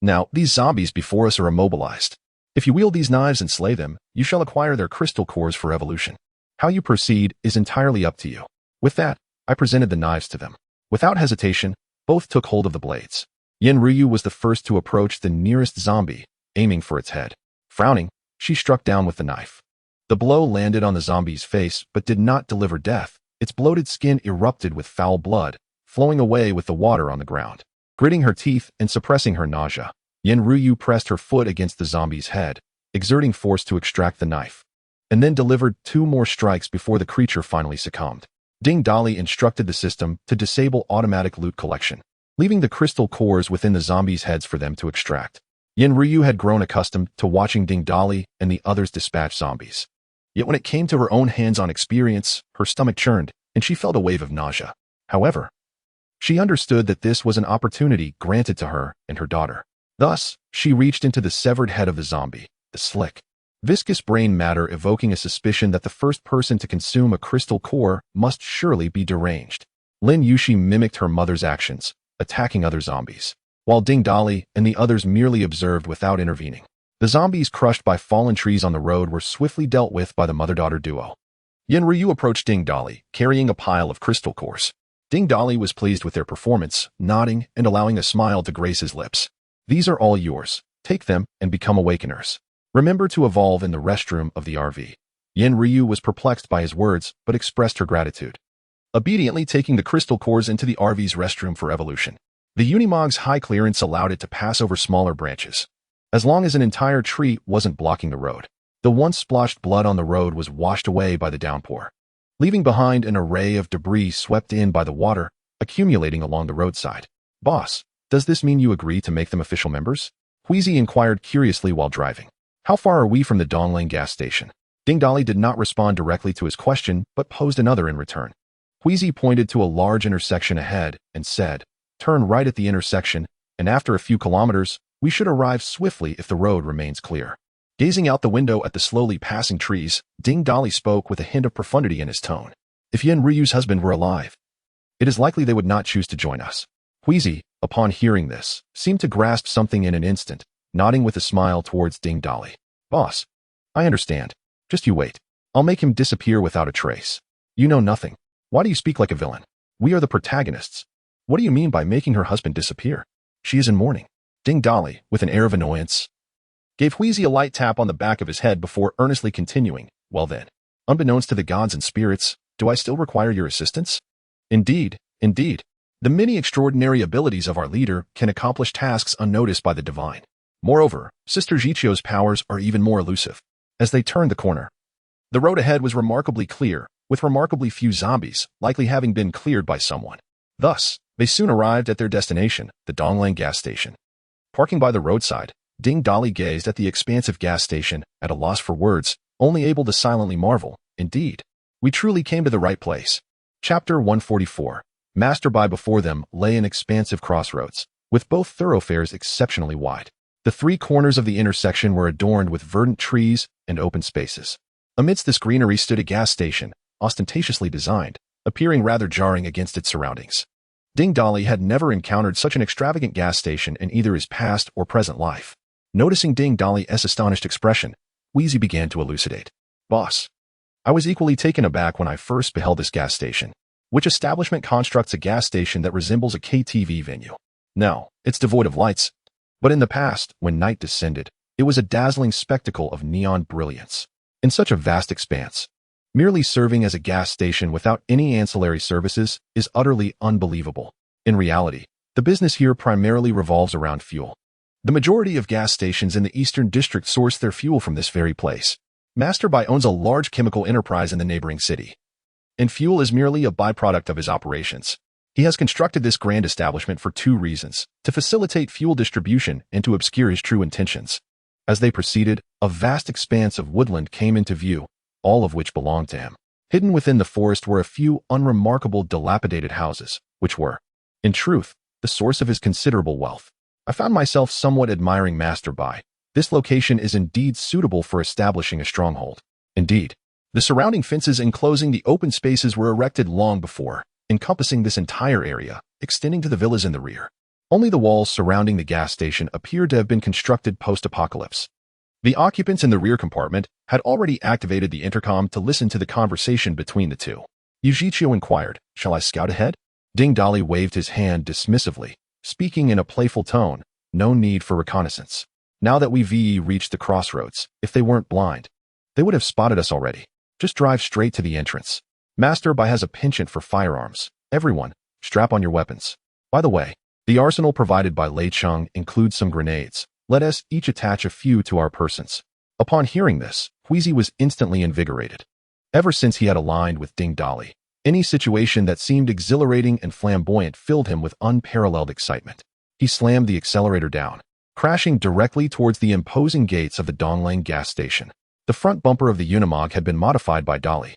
Now, these zombies before us are immobilized. If you wield these knives and slay them, you shall acquire their crystal cores for evolution. How you proceed is entirely up to you. With that, I presented the knives to them. Without hesitation, both took hold of the blades. Yin Ryu was the first to approach the nearest zombie, aiming for its head. Frowning, she struck down with the knife. The blow landed on the zombie's face but did not deliver death. Its bloated skin erupted with foul blood, flowing away with the water on the ground. Gritting her teeth and suppressing her nausea, Yin Ryu pressed her foot against the zombie's head, exerting force to extract the knife, and then delivered 2 more strikes before the creature finally succumbed. Ding Dali instructed the system to disable automatic loot collection, leaving the crystal cores within the zombies' heads for them to extract. Yin Ryu had grown accustomed to watching Ding Dali and the others dispatch zombies. Yet when it came to her own hands-on experience, her stomach churned, and she felt a wave of nausea. However, she understood that this was an opportunity granted to her and her daughter. Thus, she reached into the severed head of the zombie, the slick, viscous brain matter evoking a suspicion that the first person to consume a crystal core must surely be deranged. Lin Yushi mimicked her mother's actions, attacking other zombies, while Ding Dali and the others merely observed without intervening. The zombies crushed by fallen trees on the road were swiftly dealt with by the mother-daughter duo. Yin Ryu approached Ding Dali, carrying a pile of crystal cores. Ding Dali was pleased with their performance, nodding and allowing a smile to grace his lips. These are all yours. Take them and become awakeners. Remember to evolve in the restroom of the RV. Yin Ryu was perplexed by his words, but expressed her gratitude, obediently taking the crystal cores into the RV's restroom for evolution. The Unimog's high clearance allowed it to pass over smaller branches, as long as an entire tree wasn't blocking the road. The once splotched blood on the road was washed away by the downpour, leaving behind an array of debris swept in by the water, accumulating along the roadside. Boss, does this mean you agree to make them official members? Huizi inquired curiously while driving. How far are we from the Donglang gas station? Ding Dali did not respond directly to his question, but posed another in return. Huizi pointed to a large intersection ahead and said, turn right at the intersection, and after a few kilometers, we should arrive swiftly if the road remains clear. Gazing out the window at the slowly passing trees, Ding Dali spoke with a hint of profundity in his tone. If Yin Ryu's husband were alive, it is likely they would not choose to join us. Huizi, upon hearing this, seemed to grasp something in an instant, nodding with a smile towards Ding Dali. Boss, I understand. Just you wait. I'll make him disappear without a trace. You know nothing. Why do you speak like a villain? We are the protagonists. What do you mean by making her husband disappear? She is in mourning. Ding Dali, with an air of annoyance, gave Huizi a light tap on the back of his head before earnestly continuing. Well then, unbeknownst to the gods and spirits, do I still require your assistance? Indeed, indeed. The many extraordinary abilities of our leader can accomplish tasks unnoticed by the divine. Moreover, Sister Jichio's powers are even more elusive. As they turned the corner, the road ahead was remarkably clear, with remarkably few zombies, likely having been cleared by someone. Thus, they soon arrived at their destination, the Donglang gas station. Parking by the roadside, Ding Dali gazed at the expansive gas station, at a loss for words, only able to silently marvel. Indeed, we truly came to the right place. Chapter 144. Master Bai before them lay an expansive crossroads, with both thoroughfares exceptionally wide. The three corners of the intersection were adorned with verdant trees and open spaces. Amidst this greenery stood a gas station, ostentatiously designed, appearing rather jarring against its surroundings. Ding Dali had never encountered such an extravagant gas station in either his past or present life. Noticing Ding Dali's astonished expression, Huizi began to elucidate. Boss, I was equally taken aback when I first beheld this gas station. Which establishment constructs a gas station that resembles a KTV venue? No, it's devoid of lights. But in the past, when night descended, it was a dazzling spectacle of neon brilliance. In such a vast expanse, merely serving as a gas station without any ancillary services is utterly unbelievable. In reality, the business here primarily revolves around fuel. The majority of gas stations in the Eastern District source their fuel from this very place. Master Bai owns a large chemical enterprise in the neighboring city, and fuel is merely a byproduct of his operations. He has constructed this grand establishment for two reasons: to facilitate fuel distribution and to obscure his true intentions. As they proceeded, a vast expanse of woodland came into view, all of which belonged to him. Hidden within the forest were a few unremarkable dilapidated houses, which were, in truth, the source of his considerable wealth. I found myself somewhat admiring Master Bai. This location is indeed suitable for establishing a stronghold. Indeed, the surrounding fences enclosing the open spaces were erected long before, encompassing this entire area, extending to the villas in the rear. Only the walls surrounding the gas station appeared to have been constructed post-apocalypse. The occupants in the rear compartment had already activated the intercom to listen to the conversation between the two. Yujichio inquired, "Shall I scout ahead?" Ding Dali waved his hand dismissively, speaking in a playful tone, "No need for reconnaissance. Now that we've reached the crossroads, if they weren't blind, they would have spotted us already. Just drive straight to the entrance. Master Bai has a penchant for firearms. Everyone, strap on your weapons. By the way, the arsenal provided by Lei Cheng includes some grenades. Let us each attach a few to our persons." Upon hearing this, Huizi was instantly invigorated. Ever since he had aligned with Ding Dali, any situation that seemed exhilarating and flamboyant filled him with unparalleled excitement. He slammed the accelerator down, crashing directly towards the imposing gates of the Donglang gas station. The front bumper of the Unimog had been modified by Dali,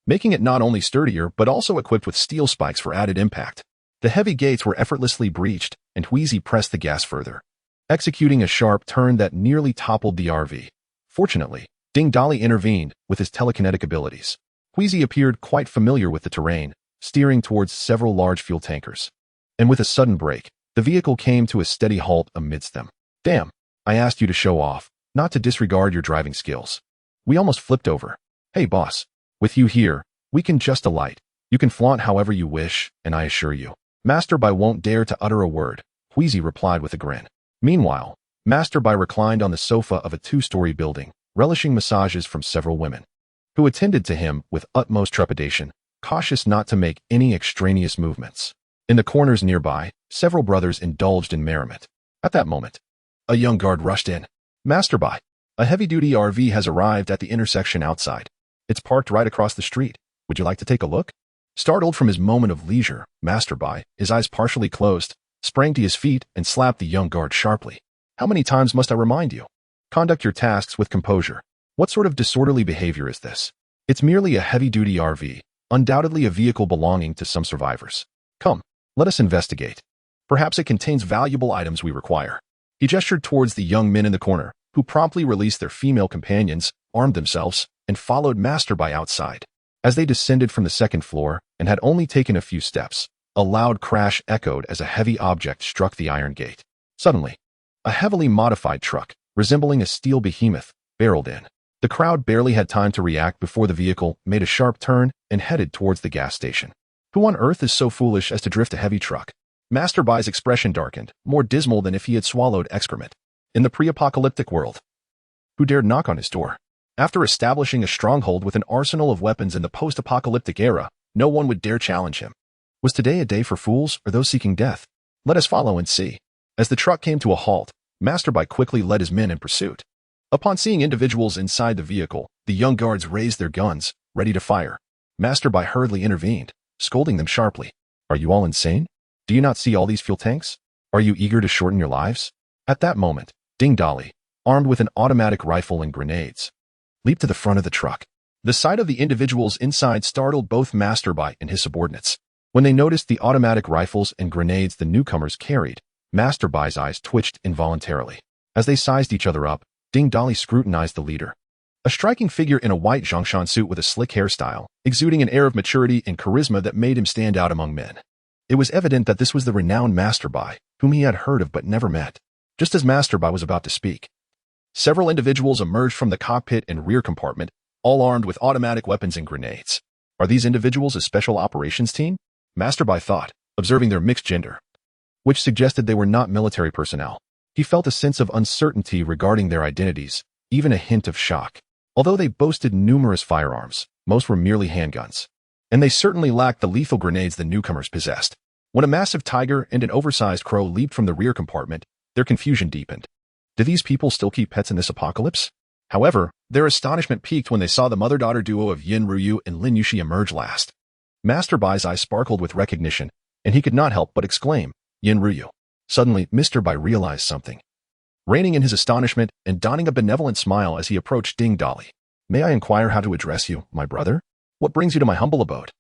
making it not only sturdier but also equipped with steel spikes for added impact. The heavy gates were effortlessly breached, and Huizi pressed the gas further, executing a sharp turn that nearly toppled the RV. Fortunately, Ding Dali intervened with his telekinetic abilities. Huizi appeared quite familiar with the terrain, steering towards several large fuel tankers. And with a sudden brake, the vehicle came to a steady halt amidst them. "Damn, I asked you to show off, not to disregard your driving skills." We almost flipped over. "Hey boss, with you here, we can just alight. You can flaunt however you wish, and I assure you, Master Bai won't dare to utter a word," Huizi replied with a grin. Meanwhile, Master Bai reclined on the sofa of a two-story building, relishing massages from several women, who attended to him with utmost trepidation, cautious not to make any extraneous movements. In the corners nearby, several brothers indulged in merriment. At that moment, a young guard rushed in. "Master Bai, A heavy-duty RV has arrived at the intersection outside. It's parked right across the street. Would you like to take a look? Startled from his moment of leisure, Masterby, his eyes partially closed, sprang to his feet and slapped the young guard sharply. How many times must I remind you? Conduct your tasks with composure. What sort of disorderly behavior is this? It's merely a heavy-duty RV, undoubtedly a vehicle belonging to some survivors. Come, let us investigate. Perhaps it contains valuable items we require. He gestured towards the young men in the corner, who promptly released their female companions, armed themselves, and followed Masterby outside. As they descended from the second floor and had only taken a few steps, a loud crash echoed as a heavy object struck the iron gate. Suddenly, a heavily modified truck, resembling a steel behemoth, barreled in. The crowd barely had time to react before the vehicle made a sharp turn and headed towards the gas station. Who on earth is so foolish as to drift a heavy truck? Masterby's expression darkened, more dismal than if he had swallowed excrement. In the pre-apocalyptic world, who dared knock on his door? After establishing a stronghold with an arsenal of weapons in the post-apocalyptic era, no one would dare challenge him. Was today a day for fools or those seeking death? Let us follow and see. As the truck came to a halt, Masterby quickly led his men in pursuit. Upon seeing individuals inside the vehicle, the young guards raised their guns, ready to fire. Masterby hurriedly intervened, scolding them sharply. Are you all insane? Do you not see all these fuel tanks? Are you eager to shorten your lives? At that moment, Ding Dolly, armed with an automatic rifle and grenades, leaped to the front of the truck. The sight of the individuals inside startled both Masterby and his subordinates. When they noticed the automatic rifles and grenades the newcomers carried, Masterby's eyes twitched involuntarily. As they sized each other up, Ding Dolly scrutinized the leader. A striking figure in a white Zhongshan suit with a slick hairstyle, exuding an air of maturity and charisma that made him stand out among men. It was evident that this was the renowned Masterby, whom he had heard of but never met. Just as Masterby was about to speak, several individuals emerged from the cockpit and rear compartment, all armed with automatic weapons and grenades. Are these individuals a special operations team? Masterby thought, observing their mixed gender, which suggested they were not military personnel. He felt a sense of uncertainty regarding their identities, even a hint of shock. Although they boasted numerous firearms, most were merely handguns. And they certainly lacked the lethal grenades the newcomers possessed. When a massive tiger and an oversized crow leaped from the rear compartment, their confusion deepened. Do these people still keep pets in this apocalypse? However, their astonishment peaked when they saw the mother-daughter duo of Yin Ruyu and Lin Yushi emerge last. Masterby's eyes sparkled with recognition, and he could not help but exclaim, Yin Ruyu. Suddenly, Mr. Bai realized something. Reining in his astonishment and donning a benevolent smile as he approached Ding Dolly. May I inquire how to address you, my brother? What brings you to my humble abode?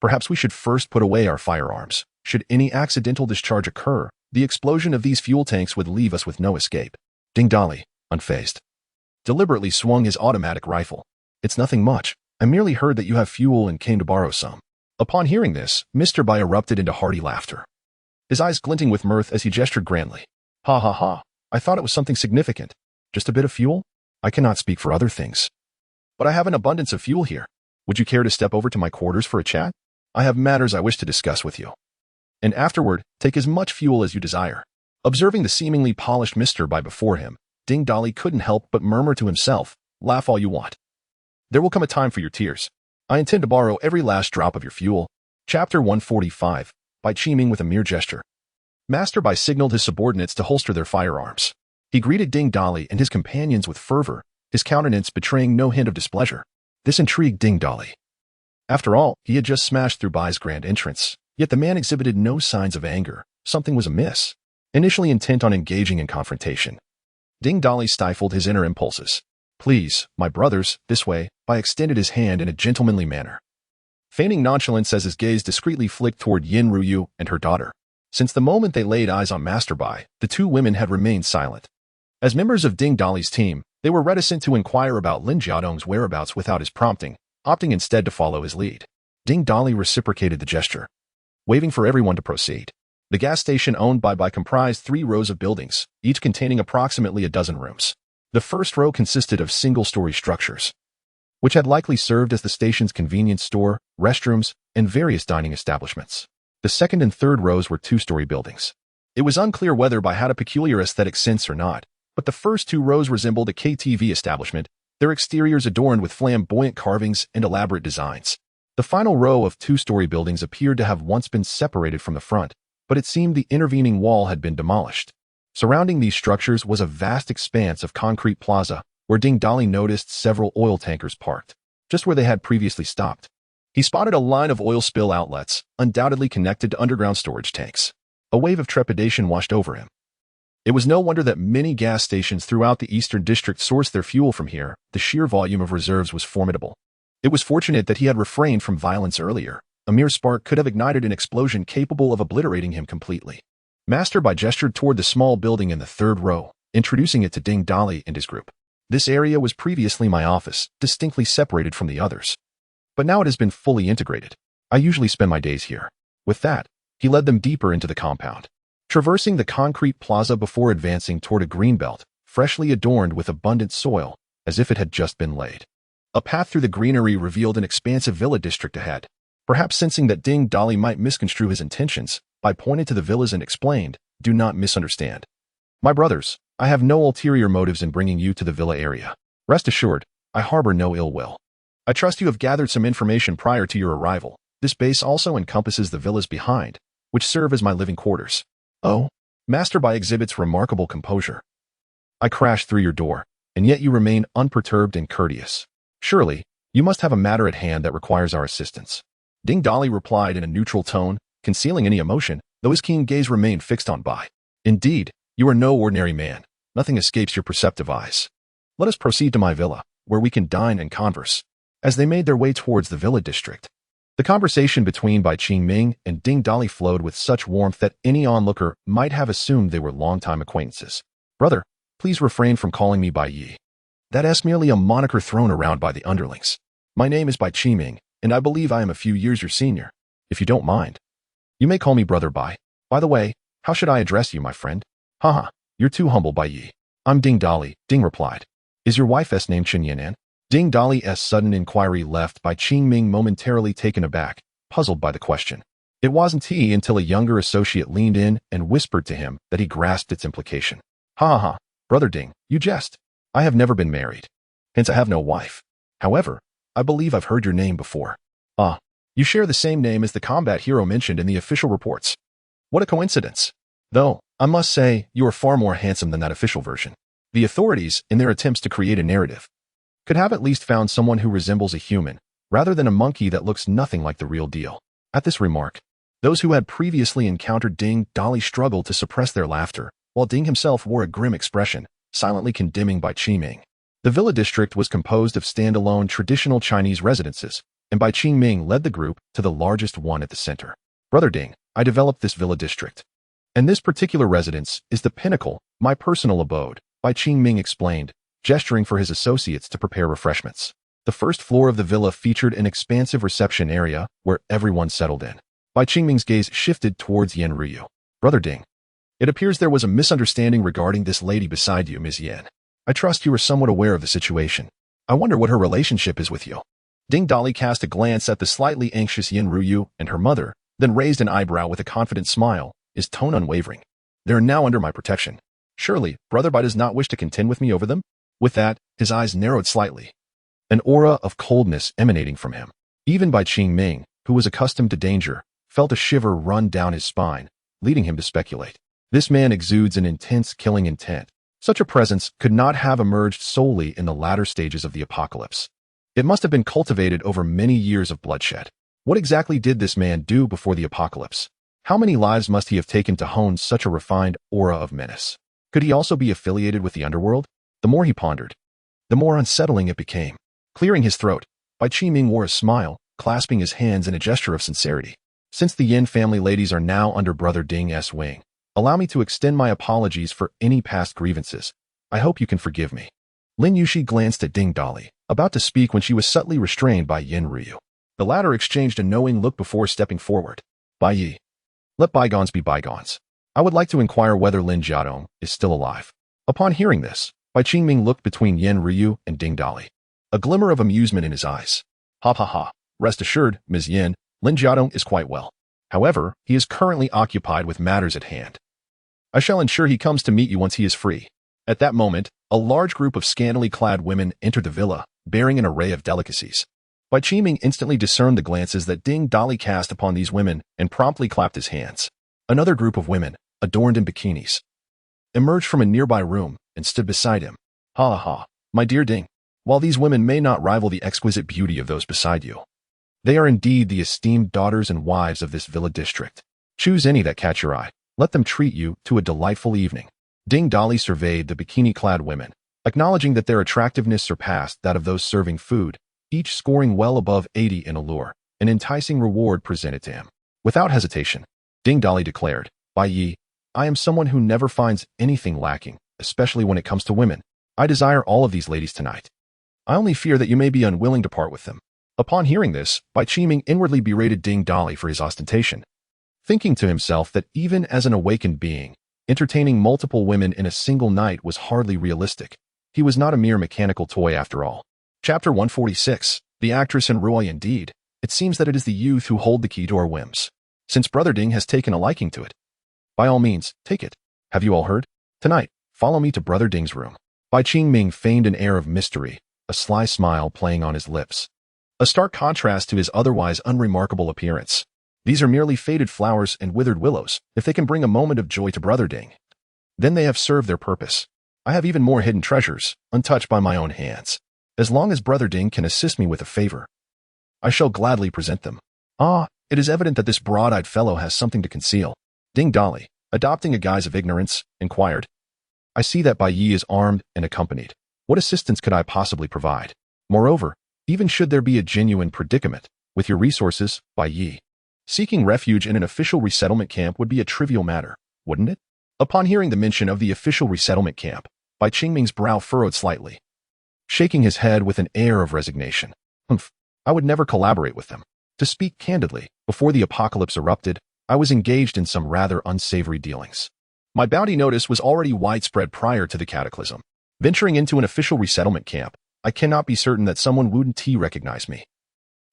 Perhaps we should first put away our firearms. Should any accidental discharge occur, the explosion of these fuel tanks would leave us with no escape. Ding Dolly, unfazed, deliberately swung his automatic rifle. It's nothing much. I merely heard that you have fuel and came to borrow some. Upon hearing this, Mr. Bai erupted into hearty laughter, his eyes glinting with mirth as he gestured grandly. Ha ha ha, I thought it was something significant. Just a bit of fuel? I cannot speak for other things, but I have an abundance of fuel here. Would you care to step over to my quarters for a chat? I have matters I wish to discuss with you. And afterward, take as much fuel as you desire. Observing the seemingly polished Mr. Bai before him, Ding Dolly couldn't help but murmur to himself, laugh all you want. There will come a time for your tears. I intend to borrow every last drop of your fuel. Chapter 145, by Chiming with a mere gesture. Master Bai signaled his subordinates to holster their firearms. He greeted Ding Dolly and his companions with fervor, his countenance betraying no hint of displeasure. This intrigued Ding Dolly. After all, he had just smashed through Bai's grand entrance, yet the man exhibited no signs of anger. Something was amiss. Initially intent on engaging in confrontation, Ding Dolly stifled his inner impulses. Please, my brothers, this way, Bai extended his hand in a gentlemanly manner, feigning nonchalance as his gaze discreetly flicked toward Yin Ruyu and her daughter. Since the moment they laid eyes on Master Bai, the two women had remained silent. As members of Ding Dolly's team, they were reticent to inquire about Lin Jiadong's whereabouts without his prompting, opting instead to follow his lead. Ding Dolly reciprocated the gesture, waving for everyone to proceed. The gas station owned by Bai comprised 3 rows of buildings, each containing approximately a dozen rooms. The first row consisted of single-story structures, which had likely served as the station's convenience store, restrooms, and various dining establishments. The second and third rows were 2-story buildings. It was unclear whether Bai had a peculiar aesthetic sense or not, but the first 2 rows resembled a KTV establishment, their exteriors adorned with flamboyant carvings and elaborate designs. The final row of 2-story buildings appeared to have once been separated from the front, but it seemed the intervening wall had been demolished. Surrounding these structures was a vast expanse of concrete plaza, where Ding Dali noticed several oil tankers parked, just where they had previously stopped. He spotted a line of oil spill outlets, undoubtedly connected to underground storage tanks. A wave of trepidation washed over him. It was no wonder that many gas stations throughout the Eastern District sourced their fuel from here. The sheer volume of reserves was formidable. It was fortunate that he had refrained from violence earlier. A mere spark could have ignited an explosion capable of obliterating him completely. Master Bai gestured toward the small building in the third row, introducing it to Ding Dali and his group. This area was previously my office, distinctly separated from the others. But now it has been fully integrated. I usually spend my days here. With that, he led them deeper into the compound, traversing the concrete plaza before advancing toward a greenbelt, freshly adorned with abundant soil, as if it had just been laid. A path through the greenery revealed an expansive villa district ahead. Perhaps sensing that Ding Dali might misconstrue his intentions, Bai pointed to the villas and explained, "Do not misunderstand. My brothers, I have no ulterior motives in bringing you to the villa area. Rest assured, I harbor no ill will. I trust you have gathered some information prior to your arrival. This base also encompasses the villas behind, which serve as my living quarters." "Oh?" Master Bai exhibits remarkable composure. "I crashed through your door, and yet you remain unperturbed and courteous. Surely, you must have a matter at hand that requires our assistance." Ding Dali replied in a neutral tone, concealing any emotion, though his keen gaze remained fixed on Bai. "Indeed, you are no ordinary man. Nothing escapes your perceptive eyes. Let us proceed to my villa, where we can dine and converse." As they made their way towards the villa district, the conversation between Bai Qingming and Ding Dali flowed with such warmth that any onlooker might have assumed they were longtime acquaintances. "Brother, please refrain from calling me Bai Yi. That is merely a moniker thrown around by the underlings. My name is Bai Qingming, and I believe I am a few years your senior. If you don't mind, you may call me Brother Bai. By the way, how should I address you, my friend?" "Haha, you're too humble, Bai Yi." "I'm Ding Dali," Ding replied. "Is your wife's name Chen Yanan?" Ding Dali's sudden inquiry left Bai Qingming momentarily taken aback, puzzled by the question. It wasn't he until a younger associate leaned in and whispered to him that he grasped its implication. "Ha ha ha, Brother Ding, you jest. I have never been married. Hence I have no wife. However, I believe I've heard your name before. Ah, you share the same name as the combat hero mentioned in the official reports. What a coincidence. Though, I must say, you are far more handsome than that official version." The authorities, in their attempts to create a narrative, could have at least found someone who resembles a human, rather than a monkey that looks nothing like the real deal. At this remark, those who had previously encountered Ding Dali struggled to suppress their laughter, while Ding himself wore a grim expression, silently condemning Bai Qingming. The villa district was composed of standalone traditional Chinese residences, and Bai Qingming led the group to the largest one at the center. "Brother Ding, I developed this villa district. And this particular residence is the pinnacle, my personal abode," Bai Qingming explained, gesturing for his associates to prepare refreshments. The first floor of the villa featured an expansive reception area where everyone settled in. Bai Qingming's gaze shifted towards Yan Ruyu. "Brother Ding, it appears there was a misunderstanding regarding this lady beside you, Ms. Yan. I trust you are somewhat aware of the situation. I wonder what her relationship is with you." Ding Dali cast a glance at the slightly anxious Yan Ruyu and her mother, then raised an eyebrow with a confident smile, his tone unwavering. "They are now under my protection. Surely, Brother Bai does not wish to contend with me over them?" With that, his eyes narrowed slightly, an aura of coldness emanating from him. Even Bai Qingming, who was accustomed to danger, felt a shiver run down his spine, leading him to speculate. This man exudes an intense killing intent. Such a presence could not have emerged solely in the latter stages of the apocalypse. It must have been cultivated over many years of bloodshed. What exactly did this man do before the apocalypse? How many lives must he have taken to hone such a refined aura of menace? Could he also be affiliated with the underworld? The more he pondered, the more unsettling it became. Clearing his throat, Bai Qingming wore a smile, clasping his hands in a gesture of sincerity. "Since the Yin family ladies are now under Brother Ding's wing, allow me to extend my apologies for any past grievances. I hope you can forgive me." Lin Yushi glanced at Ding Dali, about to speak when she was subtly restrained by Yan Ruyu. The latter exchanged a knowing look before stepping forward. "Bai Yi, let bygones be bygones. I would like to inquire whether Lin Jiadong is still alive." Upon hearing this, Bai Qingming looked between Yan Ruyu and Ding Dali, a glimmer of amusement in his eyes. "Ha ha ha. Rest assured, Ms. Yin, Lin Jiadong is quite well. However, he is currently occupied with matters at hand. I shall ensure he comes to meet you once he is free." At that moment, a large group of scantily clad women entered the villa, bearing an array of delicacies. Bai Qingming instantly discerned the glances that Ding Dali cast upon these women and promptly clapped his hands. Another group of women, adorned in bikinis, emerged from a nearby room and stood beside him. "Ha ha ha, My dear Ding, while these women may not rival the exquisite beauty of those beside you, they are indeed the esteemed daughters and wives of this villa district. Choose any that catch your eye. Let them treat you to a delightful evening. Ding Dolly surveyed the bikini-clad women, acknowledging that their attractiveness surpassed that of those serving food, each scoring well above 80 in allure, an enticing reward presented to him. Without hesitation, Ding Dolly declared, "By ye, I am someone who never finds anything lacking, especially when it comes to women. I desire all of these ladies tonight. I only fear that you may be unwilling to part with them." Upon hearing this, Bai Qiming inwardly berated Ding Dolly for his ostentation, thinking to himself that even as an awakened being, entertaining multiple women in a single night was hardly realistic. He was not a mere mechanical toy after all. Chapter 146. The actress and Roy. Indeed, it seems that it is the youth who hold the key to our whims. Since Brother Ding has taken a liking to it, by all means, take it. Have you all heard? Tonight, follow me to Brother Ding's room. Bai Qiming feigned an air of mystery, a sly smile playing on his lips. A stark contrast to his otherwise unremarkable appearance. These are merely faded flowers and withered willows. If they can bring a moment of joy to Brother Ding, then they have served their purpose. I have even more hidden treasures, untouched by my own hands. As long as Brother Ding can assist me with a favor, I shall gladly present them. Ah, it is evident that this broad-eyed fellow has something to conceal. Ding Dolly, adopting a guise of ignorance, inquired, "I see that Bai Yi is armed and accompanied. What assistance could I possibly provide? Moreover, even should there be a genuine predicament, with your resources, Bai Yi, seeking refuge in an official resettlement camp would be a trivial matter, wouldn't it?" Upon hearing the mention of the official resettlement camp, Bai Qingming's brow furrowed slightly, shaking his head with an air of resignation. "Humph, I would never collaborate with them. To speak candidly, before the apocalypse erupted, I was engaged in some rather unsavory dealings. My bounty notice was already widespread prior to the cataclysm. Venturing into an official resettlement camp, I cannot be certain that someone wouldn't recognize me.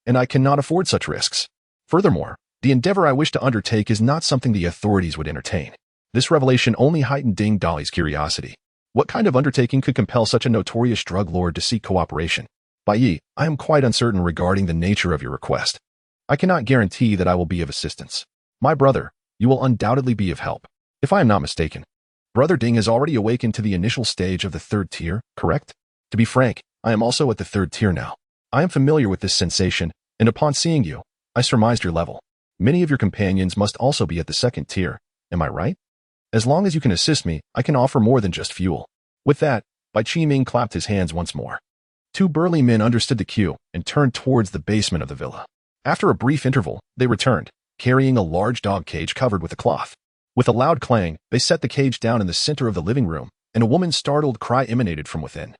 And I cannot afford such risks. Furthermore, the endeavor I wish to undertake is not something the authorities would entertain." This revelation only heightened Ding Dolly's curiosity. What kind of undertaking could compel such a notorious drug lord to seek cooperation? "Bai Yi, I am quite uncertain regarding the nature of your request. I cannot guarantee that I will be of assistance. My brother, you will undoubtedly be of help. If I am not mistaken, Brother Ding has already awakened to the initial stage of the third tier, correct? To be frank, I am also at the third tier now. I am familiar with this sensation, and upon seeing you, I surmised your level. Many of your companions must also be at the second tier, am I right? As long as you can assist me, I can offer more than just fuel." With that, Bai Qiming clapped his hands once more. Two burly men understood the cue and turned towards the basement of the villa. After a brief interval, they returned, carrying a large dog cage covered with a cloth. With a loud clang, they set the cage down in the center of the living room, and a woman's startled cry emanated from within.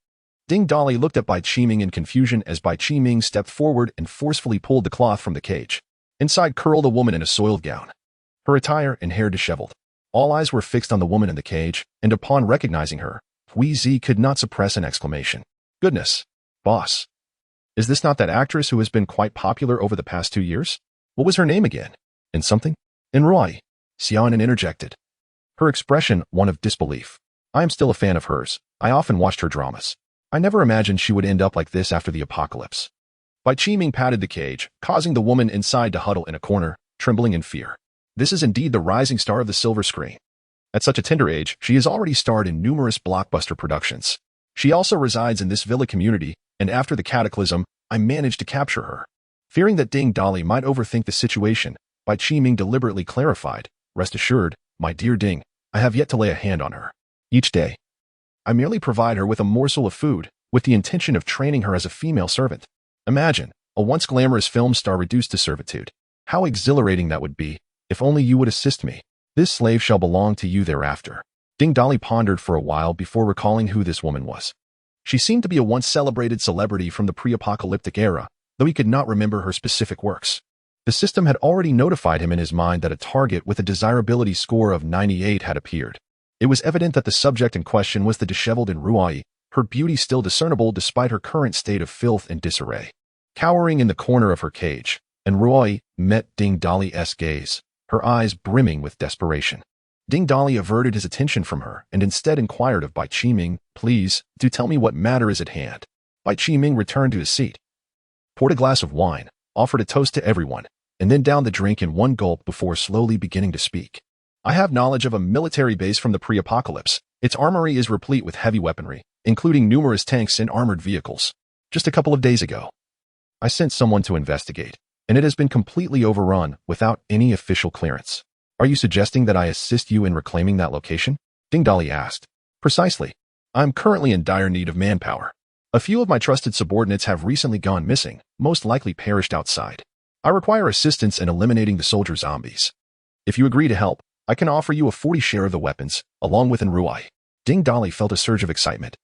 Ding Dolly looked at Bai Qiming in confusion as Bai Qiming stepped forward and forcefully pulled the cloth from the cage. Inside curled a woman in a soiled gown, her attire and hair disheveled. All eyes were fixed on the woman in the cage, and upon recognizing her, Hui Zi could not suppress an exclamation. "Goodness, boss. Is this not that actress who has been quite popular over the past 2 years? What was her name again? In something?" "In Roy," Xiaonan interjected, her expression one of disbelief. "I am still a fan of hers. I often watched her dramas. I never imagined she would end up like this after the apocalypse." Bai Qiming patted the cage, causing the woman inside to huddle in a corner, trembling in fear. This is indeed the rising star of the silver screen. At such a tender age, she has already starred in numerous blockbuster productions. She also resides in this villa community, and after the cataclysm, I managed to capture her. Fearing that Ding Dolly might overthink the situation, Bai Qiming deliberately clarified, "Rest assured, my dear Ding, I have yet to lay a hand on her. Each day, I merely provide her with a morsel of food, with the intention of training her as a female servant. Imagine, a once glamorous film star reduced to servitude. How exhilarating that would be, if only you would assist me. This slave shall belong to you thereafter." Ding Dolly pondered for a while before recalling who this woman was. She seemed to be a once celebrated celebrity from the pre-apocalyptic era, though he could not remember her specific works. The system had already notified him in his mind that a target with a desirability score of 98 had appeared. It was evident that the subject in question was the disheveled and Ruai, her beauty still discernible despite her current state of filth and disarray. Cowering in the corner of her cage, and Ruai met Ding Dolly's gaze, her eyes brimming with desperation. Ding Dolly averted his attention from her and instead inquired of Bai Qiming, "Please, do tell me what matter is at hand." Bai Qiming returned to his seat, poured a glass of wine, offered a toast to everyone, and then downed the drink in one gulp before slowly beginning to speak. "I have knowledge of a military base from the pre-apocalypse. Its armory is replete with heavy weaponry, including numerous tanks and armored vehicles. Just a couple of days ago, I sent someone to investigate, and it has been completely overrun without any official clearance. Are you suggesting that I assist you in reclaiming that location? Ding Dali asked. Precisely. I'm currently in dire need of manpower. A few of my trusted subordinates have recently gone missing, most likely perished outside. I require assistance in eliminating the soldier zombies. If you agree to help, I can offer you a 40 share of the weapons, along with Enruai. Ding Dali felt a surge of excitement,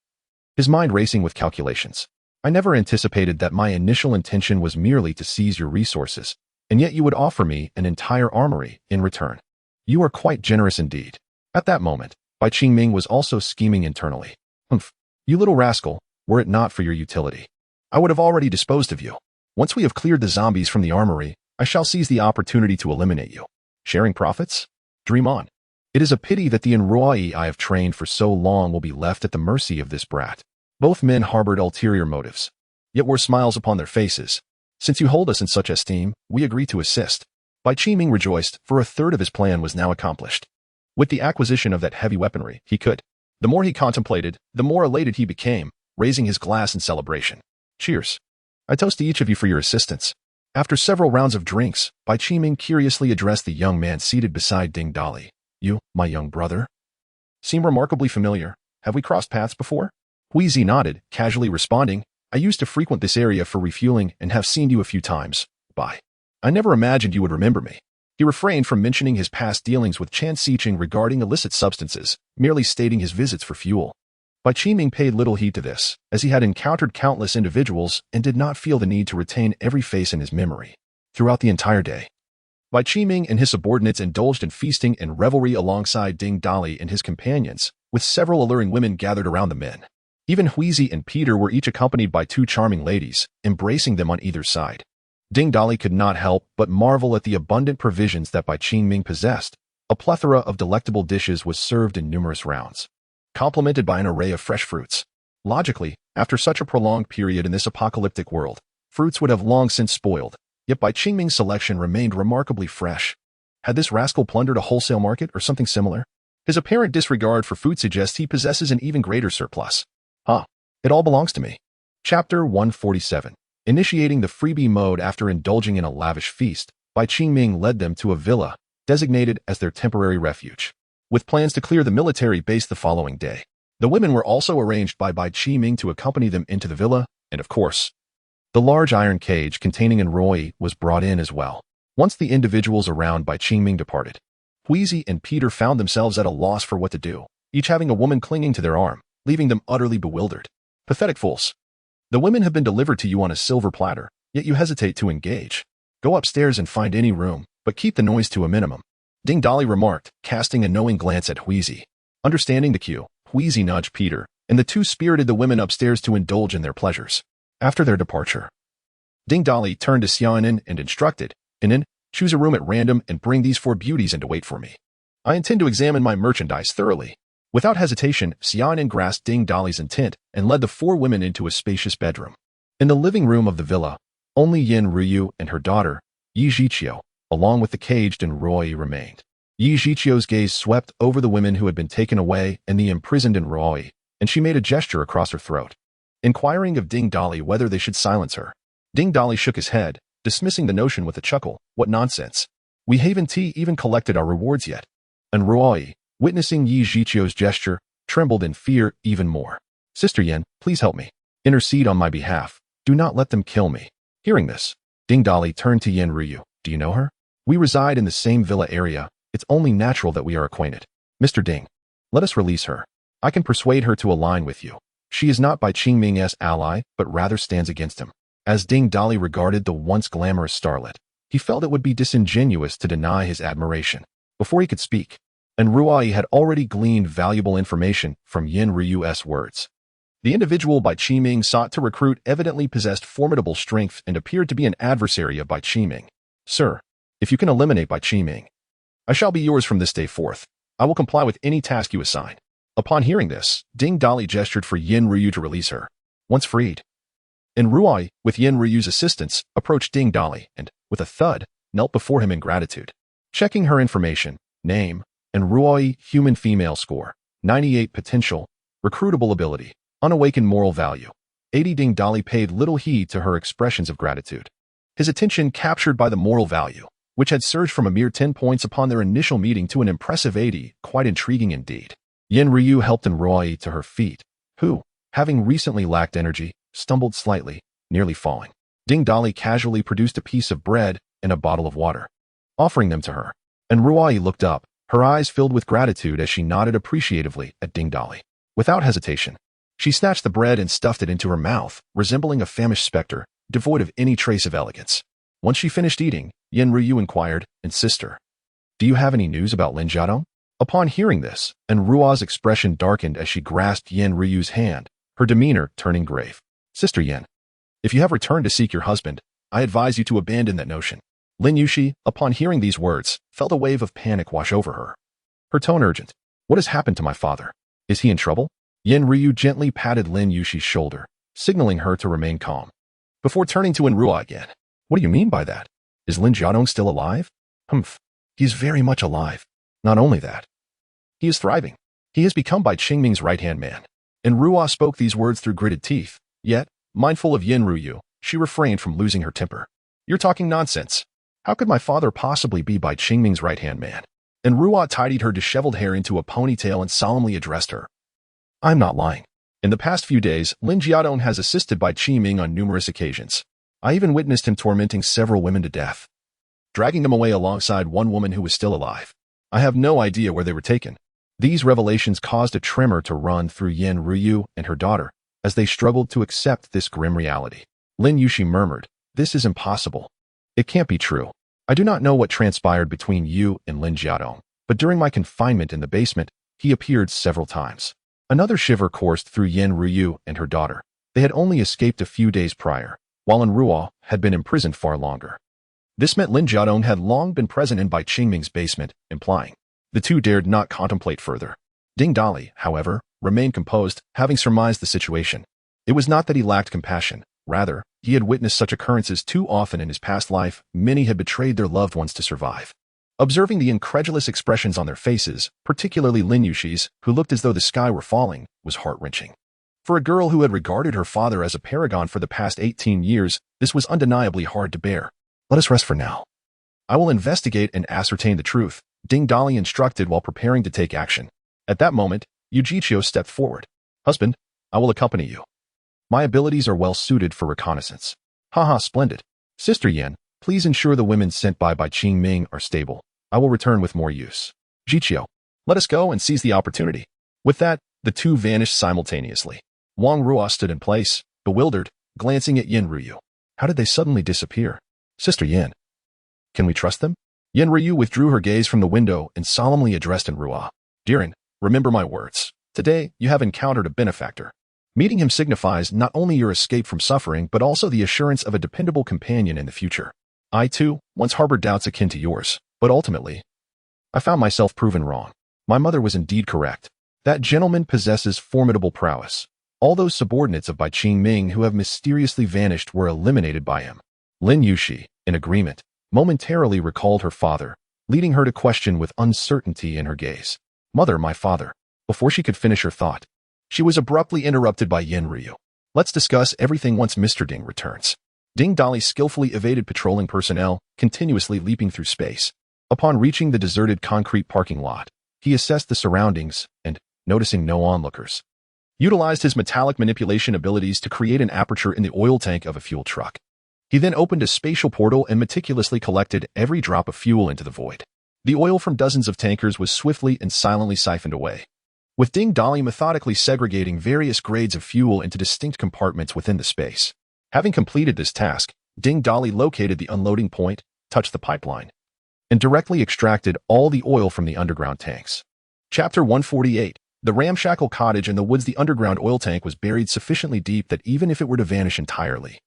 his mind racing with calculations. I never anticipated that my initial intention was merely to seize your resources, and yet you would offer me an entire armory in return. You are quite generous indeed. At that moment, Bai Qingming was also scheming internally. Humph, you little rascal, were it not for your utility, I would have already disposed of you. Once we have cleared the zombies from the armory, I shall seize the opportunity to eliminate you. Sharing profits? Dream on. It is a pity that the Enruai I have trained for so long will be left at the mercy of this brat. Both men harbored ulterior motives, yet wore smiles upon their faces. Since you hold us in such esteem, we agree to assist. Bai Qingming rejoiced, for a third of his plan was now accomplished. With the acquisition of that heavy weaponry, he could. The more he contemplated, the more elated he became, raising his glass in celebration. Cheers. I toast to each of you for your assistance. After several rounds of drinks, Bai Qingming curiously addressed the young man seated beside Ding Dali. You, my young brother? Seem remarkably familiar. Have we crossed paths before? Huizi nodded, casually responding, I used to frequent this area for refueling and have seen you a few times. Bye. I never imagined you would remember me. He refrained from mentioning his past dealings with Chan Xiqing regarding illicit substances, merely stating his visits for fuel. Bai Qingming paid little heed to this, as he had encountered countless individuals and did not feel the need to retain every face in his memory. Throughout the entire day, Bai Qingming and his subordinates indulged in feasting and revelry alongside Ding Dali and his companions, with several alluring women gathered around the men. Even Huizi and Peter were each accompanied by two charming ladies, embracing them on either side. Ding Dali could not help but marvel at the abundant provisions that Bai Qingming possessed. A plethora of delectable dishes was served in numerous rounds, complemented by an array of fresh fruits. Logically, after such a prolonged period in this apocalyptic world, fruits would have long since spoiled, yet Bai Qingming's selection remained remarkably fresh. Had this rascal plundered a wholesale market or something similar? His apparent disregard for food suggests he possesses an even greater surplus. It all belongs to me. Chapter 147. Initiating the freebie mode after indulging in a lavish feast, Bai Qingming led them to a villa, designated as their temporary refuge, with plans to clear the military base the following day. The women were also arranged by Bai Qingming to accompany them into the villa, and of course, the large iron cage containing Enruai was brought in as well. Once the individuals around Bai Qingming departed, Huizi and Peter found themselves at a loss for what to do, each having a woman clinging to their arm, leaving them utterly bewildered. Pathetic fools. The women have been delivered to you on a silver platter, yet you hesitate to engage. Go upstairs and find any room, but keep the noise to a minimum. Ding Dali remarked, casting a knowing glance at Huizi. Understanding the cue, Huizi nudged Peter, and the two spirited the women upstairs to indulge in their pleasures. After their departure, Ding Dali turned to Xiaonan and instructed, Inen, choose a room at random and bring these 4 beauties in to wait for me. I intend to examine my merchandise thoroughly. Without hesitation, Xiaonan grasped Ding Dali's intent and led the 4 women into a spacious bedroom. In the living room of the villa, only Yin Ruyu and her daughter, Yi Zhiqiu, along with the caged Enruai, remained. Yi Zhiqiu's gaze swept over the women who had been taken away and the imprisoned Enruai, and she made a gesture across her throat, inquiring of Ding Dali whether they should silence her. Ding Dali shook his head, dismissing the notion with a chuckle. What nonsense. We haven't even collected our rewards yet. Enruai, witnessing Yi Zhiqiu's gesture, trembled in fear even more. Sister Yin, please help me. Intercede on my behalf. Do not let them kill me. Hearing this, Ding Dali turned to Yin Ruyu. Do you know her? We reside in the same villa area. It's only natural that we are acquainted. Mr. Ding, let us release her. I can persuade her to align with you. She is not Bai Qingming's ally, but rather stands against him. As Ding Dali regarded the once glamorous starlet, he felt it would be disingenuous to deny his admiration. Before he could speak, Enruai had already gleaned valuable information from Yin Ruyu's words. The individual Bai Qingming sought to recruit evidently possessed formidable strength and appeared to be an adversary of Bai Qingming. Sir, if you can eliminate Bai Qingming, I shall be yours from this day forth. I will comply with any task you assign. Upon hearing this, Ding Dali gestured for Yin Ruyu to release her. Once freed, Enruai, with Yin Ruyu's assistance, approached Ding Dali and, with a thud, knelt before him in gratitude. Checking her information, name, Enruai, human female score, 98 potential, recruitable ability, unawakened moral value. Ding Dali paid little heed to her expressions of gratitude. His attention captured by the moral value, which had surged from a mere 10 points upon their initial meeting to an impressive 80, quite intriguing indeed. Yen Ryu helped Enroi to her feet, who, having recently lacked energy, stumbled slightly, nearly falling. Ding Dali casually produced a piece of bread and a bottle of water, offering them to her. Enroi looked up, her eyes filled with gratitude as she nodded appreciatively at Ding Dali. Without hesitation, she snatched the bread and stuffed it into her mouth, resembling a famished specter, devoid of any trace of elegance. Once she finished eating, Yen Ryu inquired, "And sister, do you have any news about Lin Jiadong?" Upon hearing this, Enrua's expression darkened as she grasped Yen Ryu's hand, her demeanor turning grave. "Sister Yen, if you have returned to seek your husband, I advise you to abandon that notion." Lin Yushi, upon hearing these words, felt a wave of panic wash over her. Her tone urgent. "What has happened to my father? Is he in trouble?" Yen Ryu gently patted Lin Yushi's shoulder, signaling her to remain calm. Before turning to Enrua again, "What do you mean by that? Is Lin Jiadong still alive?" "Humph. He is very much alive. Not only that, he is thriving. He has become Bai Qingming's right-hand man." Enrua spoke these words through gritted teeth, yet, mindful of Yen Ryu, she refrained from losing her temper. "You're talking nonsense. How could my father possibly be Bai Qingming's right-hand man?" Enrua tidied her disheveled hair into a ponytail and solemnly addressed her. "I'm not lying. In the past few days, Lin Jiadong has assisted Bai Qingming on numerous occasions. I even witnessed him tormenting several women to death, dragging them away alongside one woman who was still alive. I have no idea where they were taken." These revelations caused a tremor to run through Yen Ryu and her daughter, as they struggled to accept this grim reality. Lin Yushi murmured, "This is impossible. It can't be true. I do not know what transpired between you and Lin Jiadong, but during my confinement in the basement, he appeared several times." Another shiver coursed through Yen Ryu and her daughter. They had only escaped a few days prior, while Enrua had been imprisoned far longer. This meant Lin Jiadong had long been present in Bai Qingming's basement, implying the two dared not contemplate further. Ding Dali, however, remained composed, having surmised the situation. It was not that he lacked compassion. Rather, he had witnessed such occurrences too often in his past life. Many had betrayed their loved ones to survive. Observing the incredulous expressions on their faces, particularly Lin Yushi's, who looked as though the sky were falling, was heart-wrenching. For a girl who had regarded her father as a paragon for the past 18 years, this was undeniably hard to bear. "Let us rest for now. I will investigate and ascertain the truth," Ding Dali instructed while preparing to take action. At that moment, Yujichio stepped forward. "Husband, I will accompany you. My abilities are well suited for reconnaissance." "Haha, splendid. Sister Yen, please ensure the women sent by Bai Qingming are stable. I will return with more use." "Jichio, let us go and seize the opportunity." With that, the two vanished simultaneously. Wang Ruo stood in place, bewildered, glancing at Yen Ryu. How did they suddenly disappear? "Sister Yen, can we trust them?" Yen Ryu withdrew her gaze from the window and solemnly addressed Enrua. "Dearin, remember my words. Today, you have encountered a benefactor. Meeting him signifies not only your escape from suffering, but also the assurance of a dependable companion in the future. I, too, once harbored doubts akin to yours, but ultimately, I found myself proven wrong. My mother was indeed correct. That gentleman possesses formidable prowess. All those subordinates of Bai Qingming who have mysteriously vanished were eliminated by him." Lin Yushi, in agreement, momentarily recalled her father, leading her to question with uncertainty in her gaze. "Mother, my father." Before she could finish her thought, she was abruptly interrupted by Yen Ryu. "Let's discuss everything once Mr. Ding returns." Ding Dali skillfully evaded patrolling personnel, continuously leaping through space. Upon reaching the deserted concrete parking lot, he assessed the surroundings and, noticing no onlookers, utilized his metallic manipulation abilities to create an aperture in the oil tank of a fuel truck. He then opened a spatial portal and meticulously collected every drop of fuel into the void. The oil from dozens of tankers was swiftly and silently siphoned away, with Ding Dali methodically segregating various grades of fuel into distinct compartments within the space. Having completed this task, Ding Dali located the unloading point, touched the pipeline, and directly extracted all the oil from the underground tanks. Chapter 148. The ramshackle cottage in the woods. The underground oil tank was buried sufficiently deep that even if it were to vanish entirely,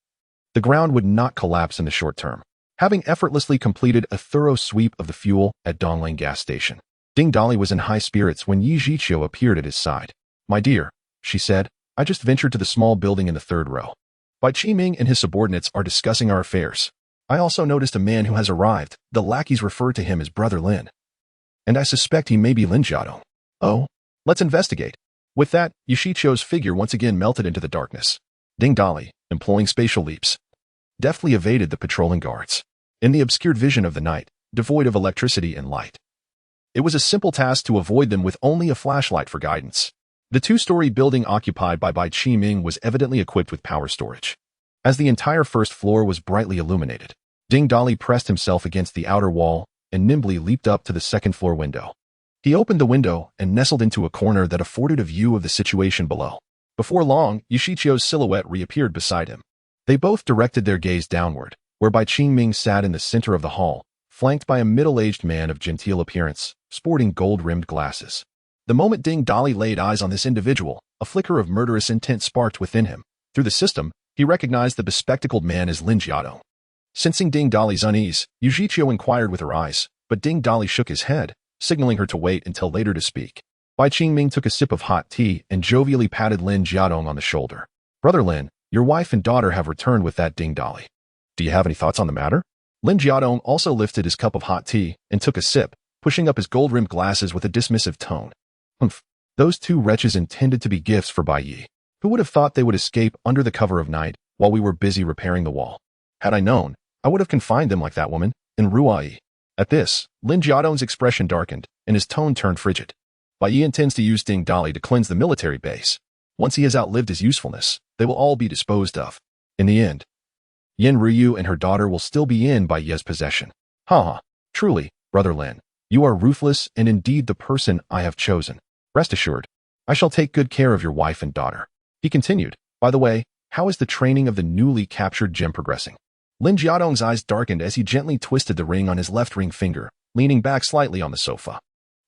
the ground would not collapse in the short term. Having effortlessly completed a thorough sweep of the fuel at Dongling gas station, Ding Dali was in high spirits when Yi Jiqiu appeared at his side. "My dear," she said, "I just ventured to the small building in the third row. Bai Qingming and his subordinates are discussing our affairs. I also noticed a man who has arrived. The lackeys refer to him as Brother Lin, and I suspect he may be Lin Jiadong." "Oh, let's investigate." With that, Yoshichio's figure once again melted into the darkness. Ding Dali, employing spatial leaps, deftly evaded the patrolling guards. In the obscured vision of the night, devoid of electricity and light, it was a simple task to avoid them with only a flashlight for guidance. The two-story building occupied by Bai Qiming was evidently equipped with power storage. As the entire first floor was brightly illuminated, Ding Dali pressed himself against the outer wall and nimbly leaped up to the second-floor window. He opened the window and nestled into a corner that afforded a view of the situation below. Before long, Yoshichio's silhouette reappeared beside him. They both directed their gaze downward, where Bai Qingming sat in the center of the hall, flanked by a middle-aged man of genteel appearance, sporting gold-rimmed glasses. The moment Ding Dali laid eyes on this individual, a flicker of murderous intent sparked within him. Through the system, he recognized the bespectacled man as Lin Jiadong. Sensing Ding Dali's unease, Yoshichio inquired with her eyes, but Ding Dali shook his head, signaling her to wait until later to speak. Bai Qingming took a sip of hot tea and jovially patted Lin Jiadong on the shoulder. "Brother Lin, your wife and daughter have returned with that Ding Dali. Do you have any thoughts on the matter?" Lin Jiadong also lifted his cup of hot tea and took a sip, pushing up his gold-rimmed glasses with a dismissive tone. "Humph. Those two wretches intended to be gifts for Bai Yi. Who would have thought they would escape under the cover of night while we were busy repairing the wall? Had I known, I would have confined them like that woman in Ruai." At this, Lin Jiadong's expression darkened, and his tone turned frigid. Bai Yi intends to use Ding Dali to cleanse the military base. Once he has outlived his usefulness, they will all be disposed of. In the end, Yin Ruyu and her daughter will still be in Bai Yi's possession. Ha! Truly, Brother Lin, you are ruthless and indeed the person I have chosen. Rest assured, I shall take good care of your wife and daughter. He continued, "By the way, how is the training of the newly captured gem progressing?" Lin Jiadong's eyes darkened as he gently twisted the ring on his left ring finger, leaning back slightly on the sofa.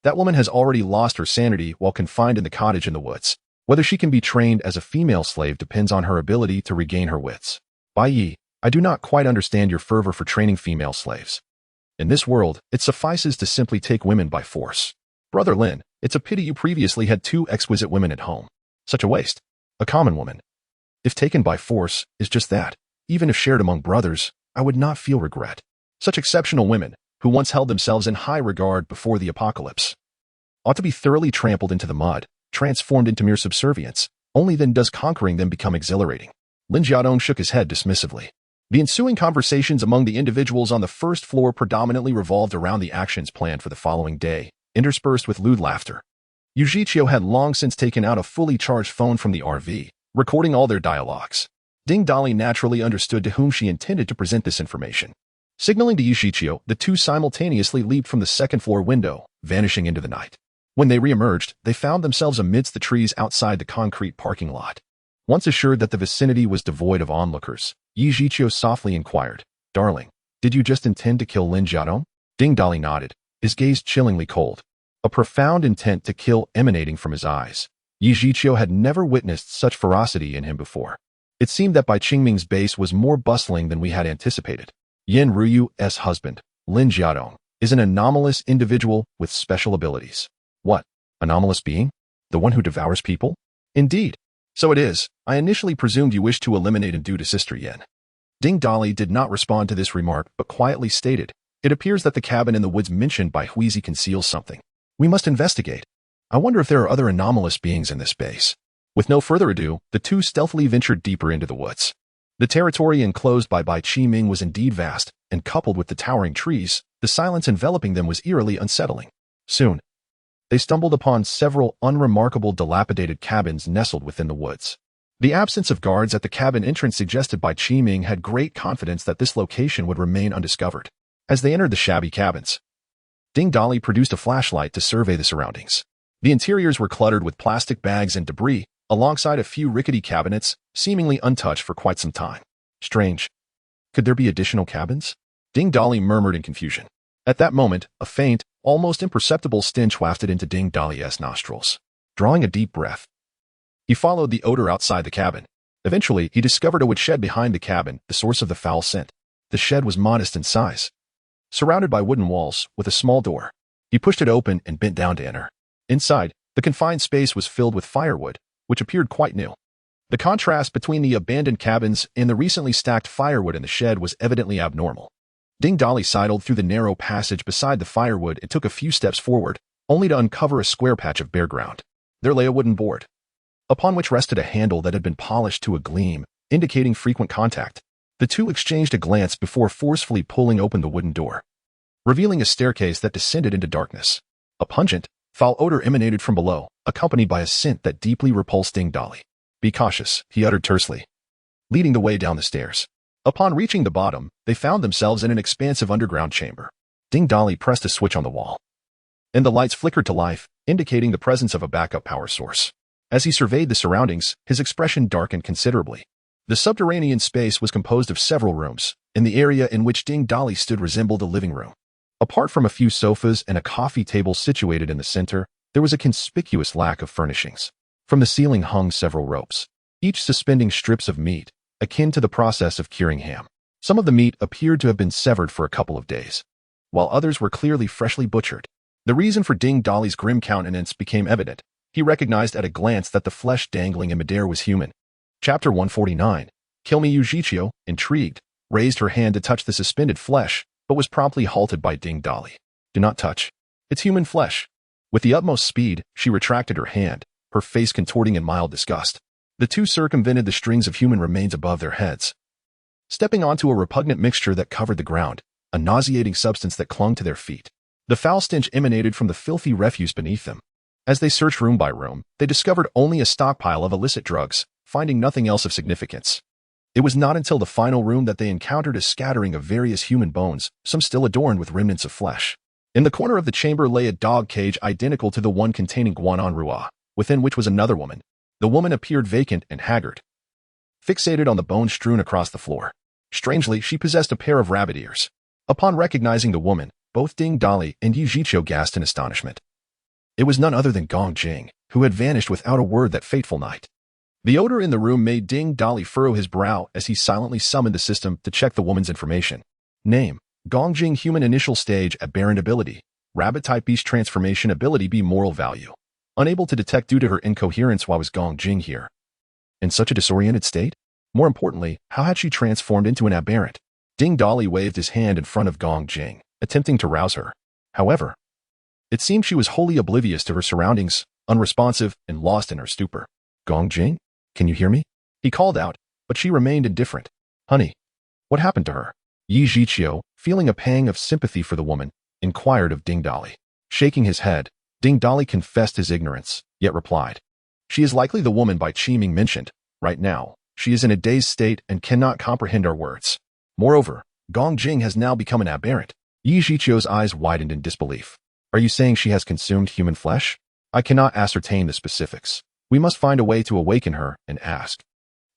That woman has already lost her sanity while confined in the cottage in the woods. Whether she can be trained as a female slave depends on her ability to regain her wits. Bai Yi, I do not quite understand your fervor for training female slaves. In this world, it suffices to simply take women by force. Brother Lin, it's a pity you previously had two exquisite women at home. Such a waste. A common woman, if taken by force, is just that. Even if shared among brothers, I would not feel regret. Such exceptional women, who once held themselves in high regard before the apocalypse, ought to be thoroughly trampled into the mud, transformed into mere subservience. Only then does conquering them become exhilarating. Lin Jiadong shook his head dismissively. The ensuing conversations among the individuals on the first floor predominantly revolved around the actions planned for the following day, interspersed with lewd laughter. Yoshichio had long since taken out a fully charged phone from the RV, recording all their dialogues. Ding Dali naturally understood to whom she intended to present this information. Signaling to Yoshichio, the two simultaneously leaped from the second-floor window, vanishing into the night. When they re-emerged, they found themselves amidst the trees outside the concrete parking lot. Once assured that the vicinity was devoid of onlookers, Yoshichio softly inquired, "Darling, did you just intend to kill Lin Jiadong?" Ding Dali nodded, his gaze chillingly cold, a profound intent to kill emanating from his eyes. Yoshichio had never witnessed such ferocity in him before. It seemed that Bai Qingming's base was more bustling than we had anticipated. Yin Ruyu's husband, Lin Jiadong, is an anomalous individual with special abilities. What? Anomalous being? The one who devours people? Indeed. So it is. I initially presumed you wished to eliminate and do to Sister Yin. Ding Dali did not respond to this remark, but quietly stated, "It appears that the cabin in the woods mentioned by Huizi conceals something. We must investigate. I wonder if there are other anomalous beings in this base." With no further ado, the two stealthily ventured deeper into the woods. The territory enclosed by Bai Qiming was indeed vast, and coupled with the towering trees, the silence enveloping them was eerily unsettling. Soon, they stumbled upon several unremarkable dilapidated cabins nestled within the woods. The absence of guards at the cabin entrance suggested Bai Qiming had great confidence that this location would remain undiscovered. As they entered the shabby cabins, Ding Dali produced a flashlight to survey the surroundings. The interiors were cluttered with plastic bags and debris, alongside a few rickety cabinets, seemingly untouched for quite some time. Strange. Could there be additional cabins? Ding Dali murmured in confusion. At that moment, a faint, almost imperceptible stench wafted into Ding Dali's nostrils. Drawing a deep breath, he followed the odor outside the cabin. Eventually, he discovered a woodshed behind the cabin, the source of the foul scent. The shed was modest in size, surrounded by wooden walls, with a small door. He pushed it open and bent down to enter. Inside, the confined space was filled with firewood, which appeared quite new. The contrast between the abandoned cabins and the recently stacked firewood in the shed was evidently abnormal. Ding Dali sidled through the narrow passage beside the firewood and took a few steps forward, only to uncover a square patch of bare ground. There lay a wooden board, upon which rested a handle that had been polished to a gleam, indicating frequent contact. The two exchanged a glance before forcefully pulling open the wooden door, revealing a staircase that descended into darkness. A pungent, foul odor emanated from below, accompanied by a scent that deeply repulsed Ding Dolly. "Be cautious," he uttered tersely, leading the way down the stairs. Upon reaching the bottom, they found themselves in an expansive underground chamber. Ding Dolly pressed a switch on the wall, and the lights flickered to life, indicating the presence of a backup power source. As he surveyed the surroundings, his expression darkened considerably. The subterranean space was composed of several rooms, and the area in which Ding Dolly stood resembled a living room. Apart from a few sofas and a coffee table situated in the center, there was a conspicuous lack of furnishings. From the ceiling hung several ropes, each suspending strips of meat, akin to the process of curing ham. Some of the meat appeared to have been severed for a couple of days, while others were clearly freshly butchered. The reason for Ding Dolly's grim countenance became evident. He recognized at a glance that the flesh dangling in midair was human. Chapter 149. Kill me, Yujichio, intrigued, raised her hand to touch the suspended flesh, but was promptly halted by Ding Dolly. "Do not touch. It's human flesh." With the utmost speed, she retracted her hand, her face contorting in mild disgust. The two circumvented the strings of human remains above their heads, stepping onto a repugnant mixture that covered the ground, a nauseating substance that clung to their feet. The foul stench emanated from the filthy refuse beneath them. As they searched room by room, they discovered only a stockpile of illicit drugs, finding nothing else of significance. It was not until the final room that they encountered a scattering of various human bones, some still adorned with remnants of flesh. In the corner of the chamber lay a dog cage identical to the one containing Guanan Rua, within which was another woman. The woman appeared vacant and haggard, fixated on the bones strewn across the floor. Strangely, she possessed a pair of rabbit ears. Upon recognizing the woman, both Ding Dolly and Yujichio gasped in astonishment. It was none other than Gong Jing, who had vanished without a word that fateful night. The odor in the room made Ding Dolly furrow his brow as he silently summoned the system to check the woman's information. Name: Gong Jing. Human initial stage aberrant ability. Rabbit type beast transformation ability B. Moral value. Unable to detect due to her incoherence. Why was Gong Jing here? In such a disoriented state? More importantly, how had she transformed into an aberrant? Ding Dolly waved his hand in front of Gong Jing, attempting to rouse her. However, it seemed she was wholly oblivious to her surroundings, unresponsive, and lost in her stupor. "Gong Jing? Can you hear me?" he called out, but she remained indifferent. "Honey, what happened to her?" Yujichio, feeling a pang of sympathy for the woman, inquired of Ding Dolly. Shaking his head, Ding Dolly confessed his ignorance, yet replied, "She is likely the woman Bai Qiming mentioned. Right now, she is in a dazed state and cannot comprehend our words. Moreover, Gong Jing has now become an aberrant." Yujichio's eyes widened in disbelief. "Are you saying she has consumed human flesh?" "I cannot ascertain the specifics. We must find a way to awaken her and ask,"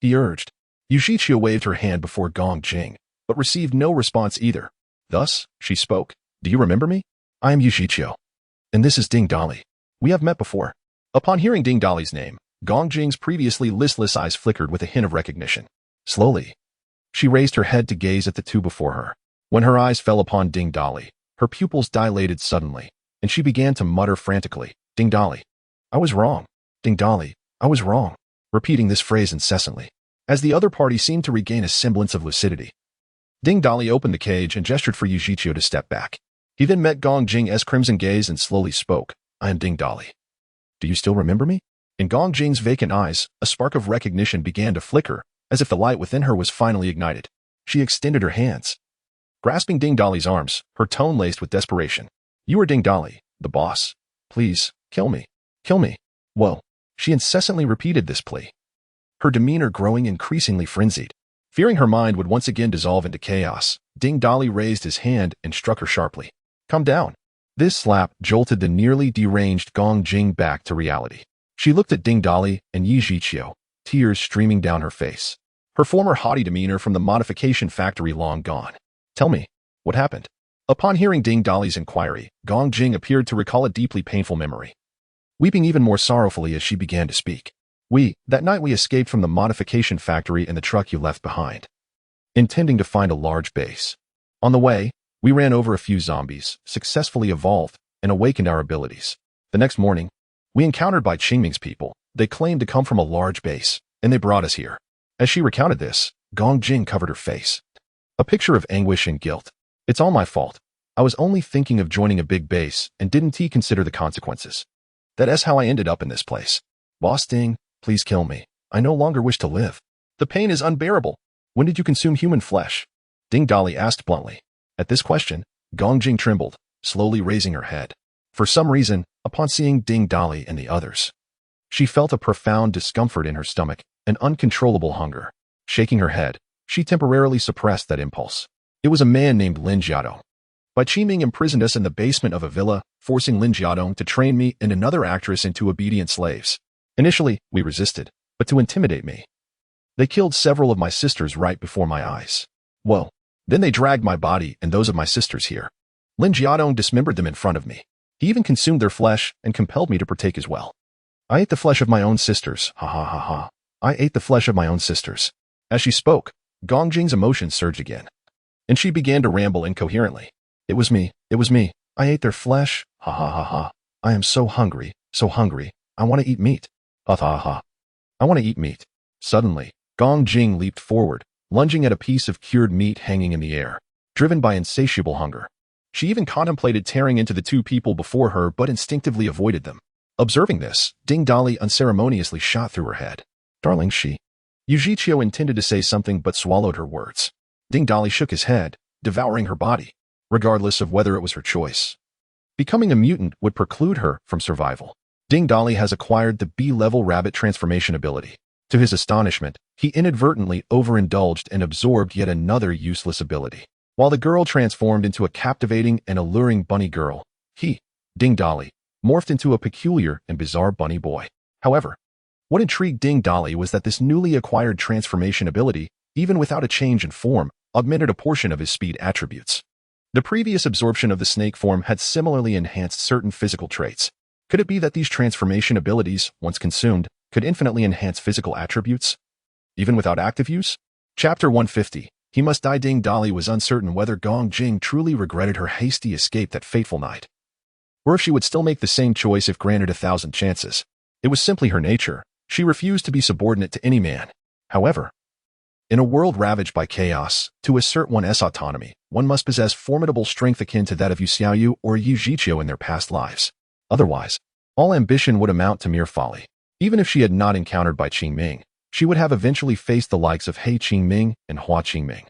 he urged. Yujichio waved her hand before Gong Jing, but received no response either. Thus, she spoke. "Do you remember me? I am Yujichio, and this is Ding Dolly. We have met before." Upon hearing Ding Dolly's name, Gong Jing's previously listless eyes flickered with a hint of recognition. Slowly, she raised her head to gaze at the two before her. When her eyes fell upon Ding Dolly, her pupils dilated suddenly, and she began to mutter frantically, "Ding Dolly, I was wrong. Ding Dolly, I was wrong," repeating this phrase incessantly. As the other party seemed to regain a semblance of lucidity, Ding Dolly opened the cage and gestured for Yujichio to step back. He then met Gong Jing's crimson gaze and slowly spoke, "I am Ding Dolly. Do you still remember me?" In Gong Jing's vacant eyes, a spark of recognition began to flicker, as if the light within her was finally ignited. She extended her hands, grasping Ding Dolly's arms, her tone laced with desperation. "You are Ding Dolly, the boss. Please, kill me. Kill me." Whoa. She incessantly repeated this plea, her demeanor growing increasingly frenzied. Fearing her mind would once again dissolve into chaos, Ding Dolly raised his hand and struck her sharply. "Calm down." This slap jolted the nearly deranged Gong Jing back to reality. She looked at Ding Dolly and Yujichio, tears streaming down her face. Her former haughty demeanor from the modification factory long gone. "Tell me, what happened?" Upon hearing Ding Dolly's inquiry, Gong Jing appeared to recall a deeply painful memory, weeping even more sorrowfully as she began to speak. That night we escaped from the modification factory in the truck you left behind, intending to find a large base. On the way, we ran over a few zombies, successfully evolved, and awakened our abilities. The next morning, we encountered Bai Qingming's people. They claimed to come from a large base, and they brought us here. As she recounted this, Gong Jing covered her face, a picture of anguish and guilt. "It's all my fault. I was only thinking of joining a big base and didn't consider the consequences. That is how I ended up in this place. Boss Ding, Please kill me. I no longer wish to live. The pain is unbearable. When did you consume human flesh? Ding Dali asked bluntly. At this question, Gong Jing trembled, slowly raising her head. For some reason, upon seeing Ding Dali and the others, she felt a profound discomfort in her stomach, an uncontrollable hunger. Shaking her head, she temporarily suppressed that impulse. It was a man named Lin Jiadong. Bai Qiming imprisoned us in the basement of a villa, forcing Lin Jiadong to train me and another actress into obedient slaves. Initially, we resisted, but to intimidate me, they killed several of my sisters right before my eyes. Well, then they dragged my body and those of my sisters here. Lin Jiadong dismembered them in front of me. He even consumed their flesh and compelled me to partake as well. I ate the flesh of my own sisters, ha ha ha ha. I ate the flesh of my own sisters. As she spoke, Gong Jing's emotions surged again, and she began to ramble incoherently. It was me, I ate their flesh, ha ha ha ha. I am so hungry, I want to eat meat. Ha ha ha. I want to eat meat. Suddenly, Gong Jing leaped forward, lunging at a piece of cured meat hanging in the air, driven by insatiable hunger. She even contemplated tearing into the two people before her but instinctively avoided them. Observing this, Ding Dali unceremoniously shot through her head. Darling, Yu Zhiqiu intended to say something but swallowed her words. Ding Dali shook his head, devouring her body, regardless of whether it was her choice. Becoming a mutant would preclude her from survival. Ding Dali has acquired the B-level rabbit transformation ability. To his astonishment, he inadvertently overindulged and absorbed yet another useless ability. While the girl transformed into a captivating and alluring bunny girl, he, Ding Dali, morphed into a peculiar and bizarre bunny boy. However, what intrigued Ding Dali was that this newly acquired transformation ability, even without a change in form, augmented a portion of his speed attributes. The previous absorption of the snake form had similarly enhanced certain physical traits. Could it be that these transformation abilities, once consumed, could infinitely enhance physical attributes, even without active use? Chapter 150. He must die. Ding Dali was uncertain whether Gong Jing truly regretted her hasty escape that fateful night, or if she would still make the same choice if granted 1,000 chances. It was simply her nature. She refused to be subordinate to any man. However, in a world ravaged by chaos, to assert one's autonomy, one must possess formidable strength akin to that of Yu Xiaoyu or Yu Zhiqiu in their past lives. Otherwise, all ambition would amount to mere folly. Even if she had not encountered Bai Qiming, she would have eventually faced the likes of He Qingming and Hua Qingming.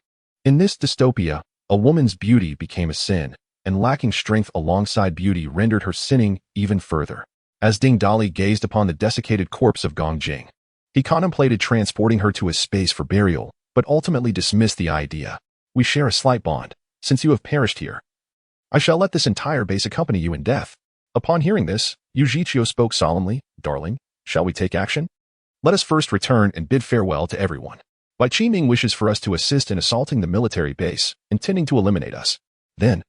In this dystopia, a woman's beauty became a sin, and lacking strength alongside beauty rendered her sinning even further. As Ding Dali gazed upon the desiccated corpse of Gong Jing, he contemplated transporting her to a space for burial, but ultimately dismissed the idea. We share a slight bond. Since you have perished here, I shall let this entire base accompany you in death. Upon hearing this, Yu Zhiqiu spoke solemnly. Darling, shall we take action? Let us first return and bid farewell to everyone. Bai Qiming wishes for us to assist in assaulting the military base, intending to eliminate us. Then,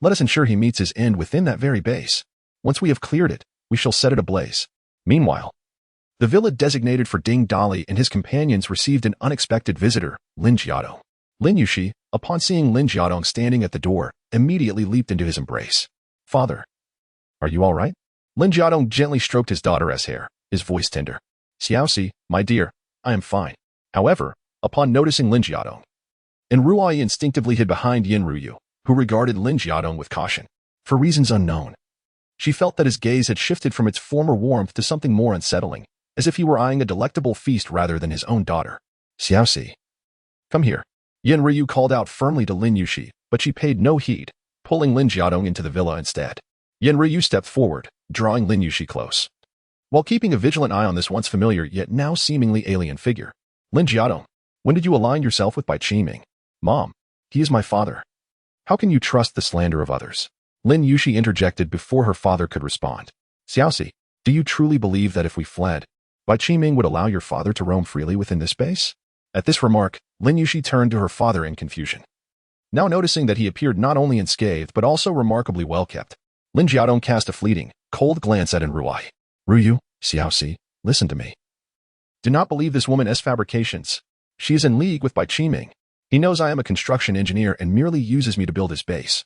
let us ensure he meets his end within that very base. Once we have cleared it, we shall set it ablaze. Meanwhile, the villa designated for Ding Dali and his companions received an unexpected visitor, Lin Jiadong. Lin Yushi, upon seeing Lin Jiadong standing at the door, immediately leaped into his embrace. Father, are you all right? Lin Jiadong gently stroked his daughter's hair, his voice tender. Xiaoxi, my dear, I am fine. However, upon noticing Lin Jiadong, and Ruai instinctively hid behind Yin Ruyu, who regarded Lin Jiadong with caution. For reasons unknown, she felt that his gaze had shifted from its former warmth to something more unsettling, as if he were eyeing a delectable feast rather than his own daughter. Xiaoxi, come here. Yin Ruyu called out firmly to Lin Yushi, but she paid no heed, pulling Lin Jiadong into the villa instead. Yin Ruyu stepped forward, drawing Lin Yushi close, while keeping a vigilant eye on this once familiar yet now seemingly alien figure. Lin Jiadong, when did you align yourself with Bai Qiming? Mom, he is my father. How can you trust the slander of others? Lin Yushi interjected before her father could respond. Xiaoxi, do you truly believe that if we fled, Bai Qiming would allow your father to roam freely within this base? At this remark, Lin Yushi turned to her father in confusion. Now noticing that he appeared not only unscathed but also remarkably well-kept, Lin Jiadong cast a fleeting, cold glance at Ruai. Ruyu, Xiaoxi, listen to me. Do not believe this woman's fabrications. She is in league with Bai Qiming. He knows I am a construction engineer and merely uses me to build his base,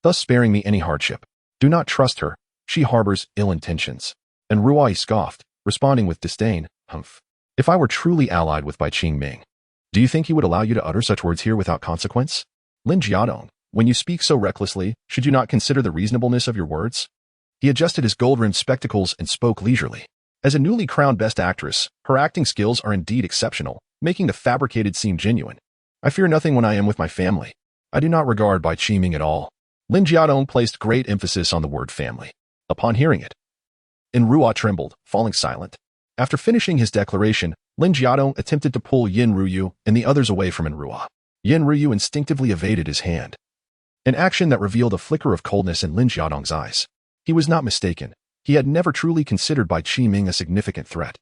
thus sparing me any hardship. Do not trust her. She harbors ill intentions. And Ruai scoffed, responding with disdain. Humph. If I were truly allied with Bai Qiming, do you think he would allow you to utter such words here without consequence? Lin Jiadong, when you speak so recklessly, should you not consider the reasonableness of your words? He adjusted his gold-rimmed spectacles and spoke leisurely. As a newly crowned Best Actress, her acting skills are indeed exceptional, making the fabricated seem genuine. I fear nothing when I am with my family. I do not regard Bai Qiming at all. Lin Jiadong placed great emphasis on the word family. Upon hearing it, Enruo trembled, falling silent. After finishing his declaration, Lin Jiadong attempted to pull Yin Ruyu and the others away from Enruo. Yin Ruyu instinctively evaded his hand, an action that revealed a flicker of coldness in Lin Jiadong's eyes. He was not mistaken. He had never truly considered Bai Qiming a significant threat.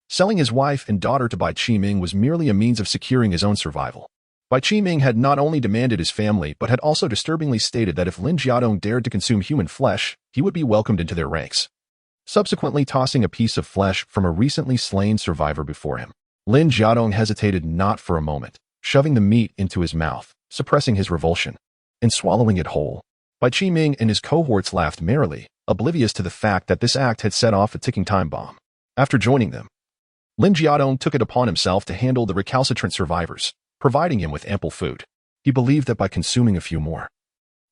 Selling his wife and daughter to Bai Qiming was merely a means of securing his own survival. Bai Qiming had not only demanded his family but had also disturbingly stated that if Lin Jiadong dared to consume human flesh, he would be welcomed into their ranks. Subsequently tossing a piece of flesh from a recently slain survivor before him, Lin Jiadong hesitated not for a moment, shoving the meat into his mouth, suppressing his revulsion, and swallowing it whole. Bai Qiming and his cohorts laughed merrily, oblivious to the fact that this act had set off a ticking time bomb. After joining them, Lin Jiadong took it upon himself to handle the recalcitrant survivors, providing him with ample food. He believed that by consuming a few more,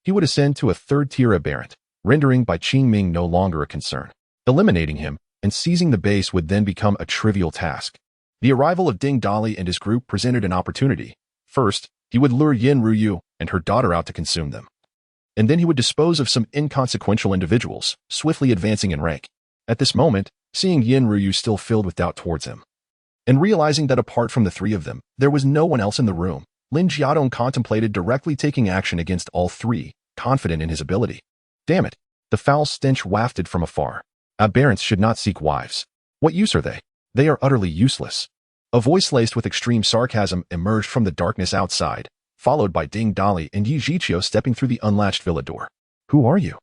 he would ascend to a third-tier aberrant, rendering Bai Qiming no longer a concern. Eliminating him and seizing the base would then become a trivial task. The arrival of Ding Dali and his group presented an opportunity. First, he would lure Yin Ruyu and her daughter out to consume them. And then he would dispose of some inconsequential individuals, swiftly advancing in rank. At this moment, seeing Yin Ruyu still filled with doubt towards him, and realizing that apart from the three of them, there was no one else in the room, Lin Jiadong contemplated directly taking action against all three, confident in his ability. Damn it! The foul stench wafted from afar. Aberrants should not seek wives. What use are they? They are utterly useless. A voice laced with extreme sarcasm emerged from the darkness outside, followed by Ding Dali and Yi Zhiqiu stepping through the unlatched villa door. Who are you?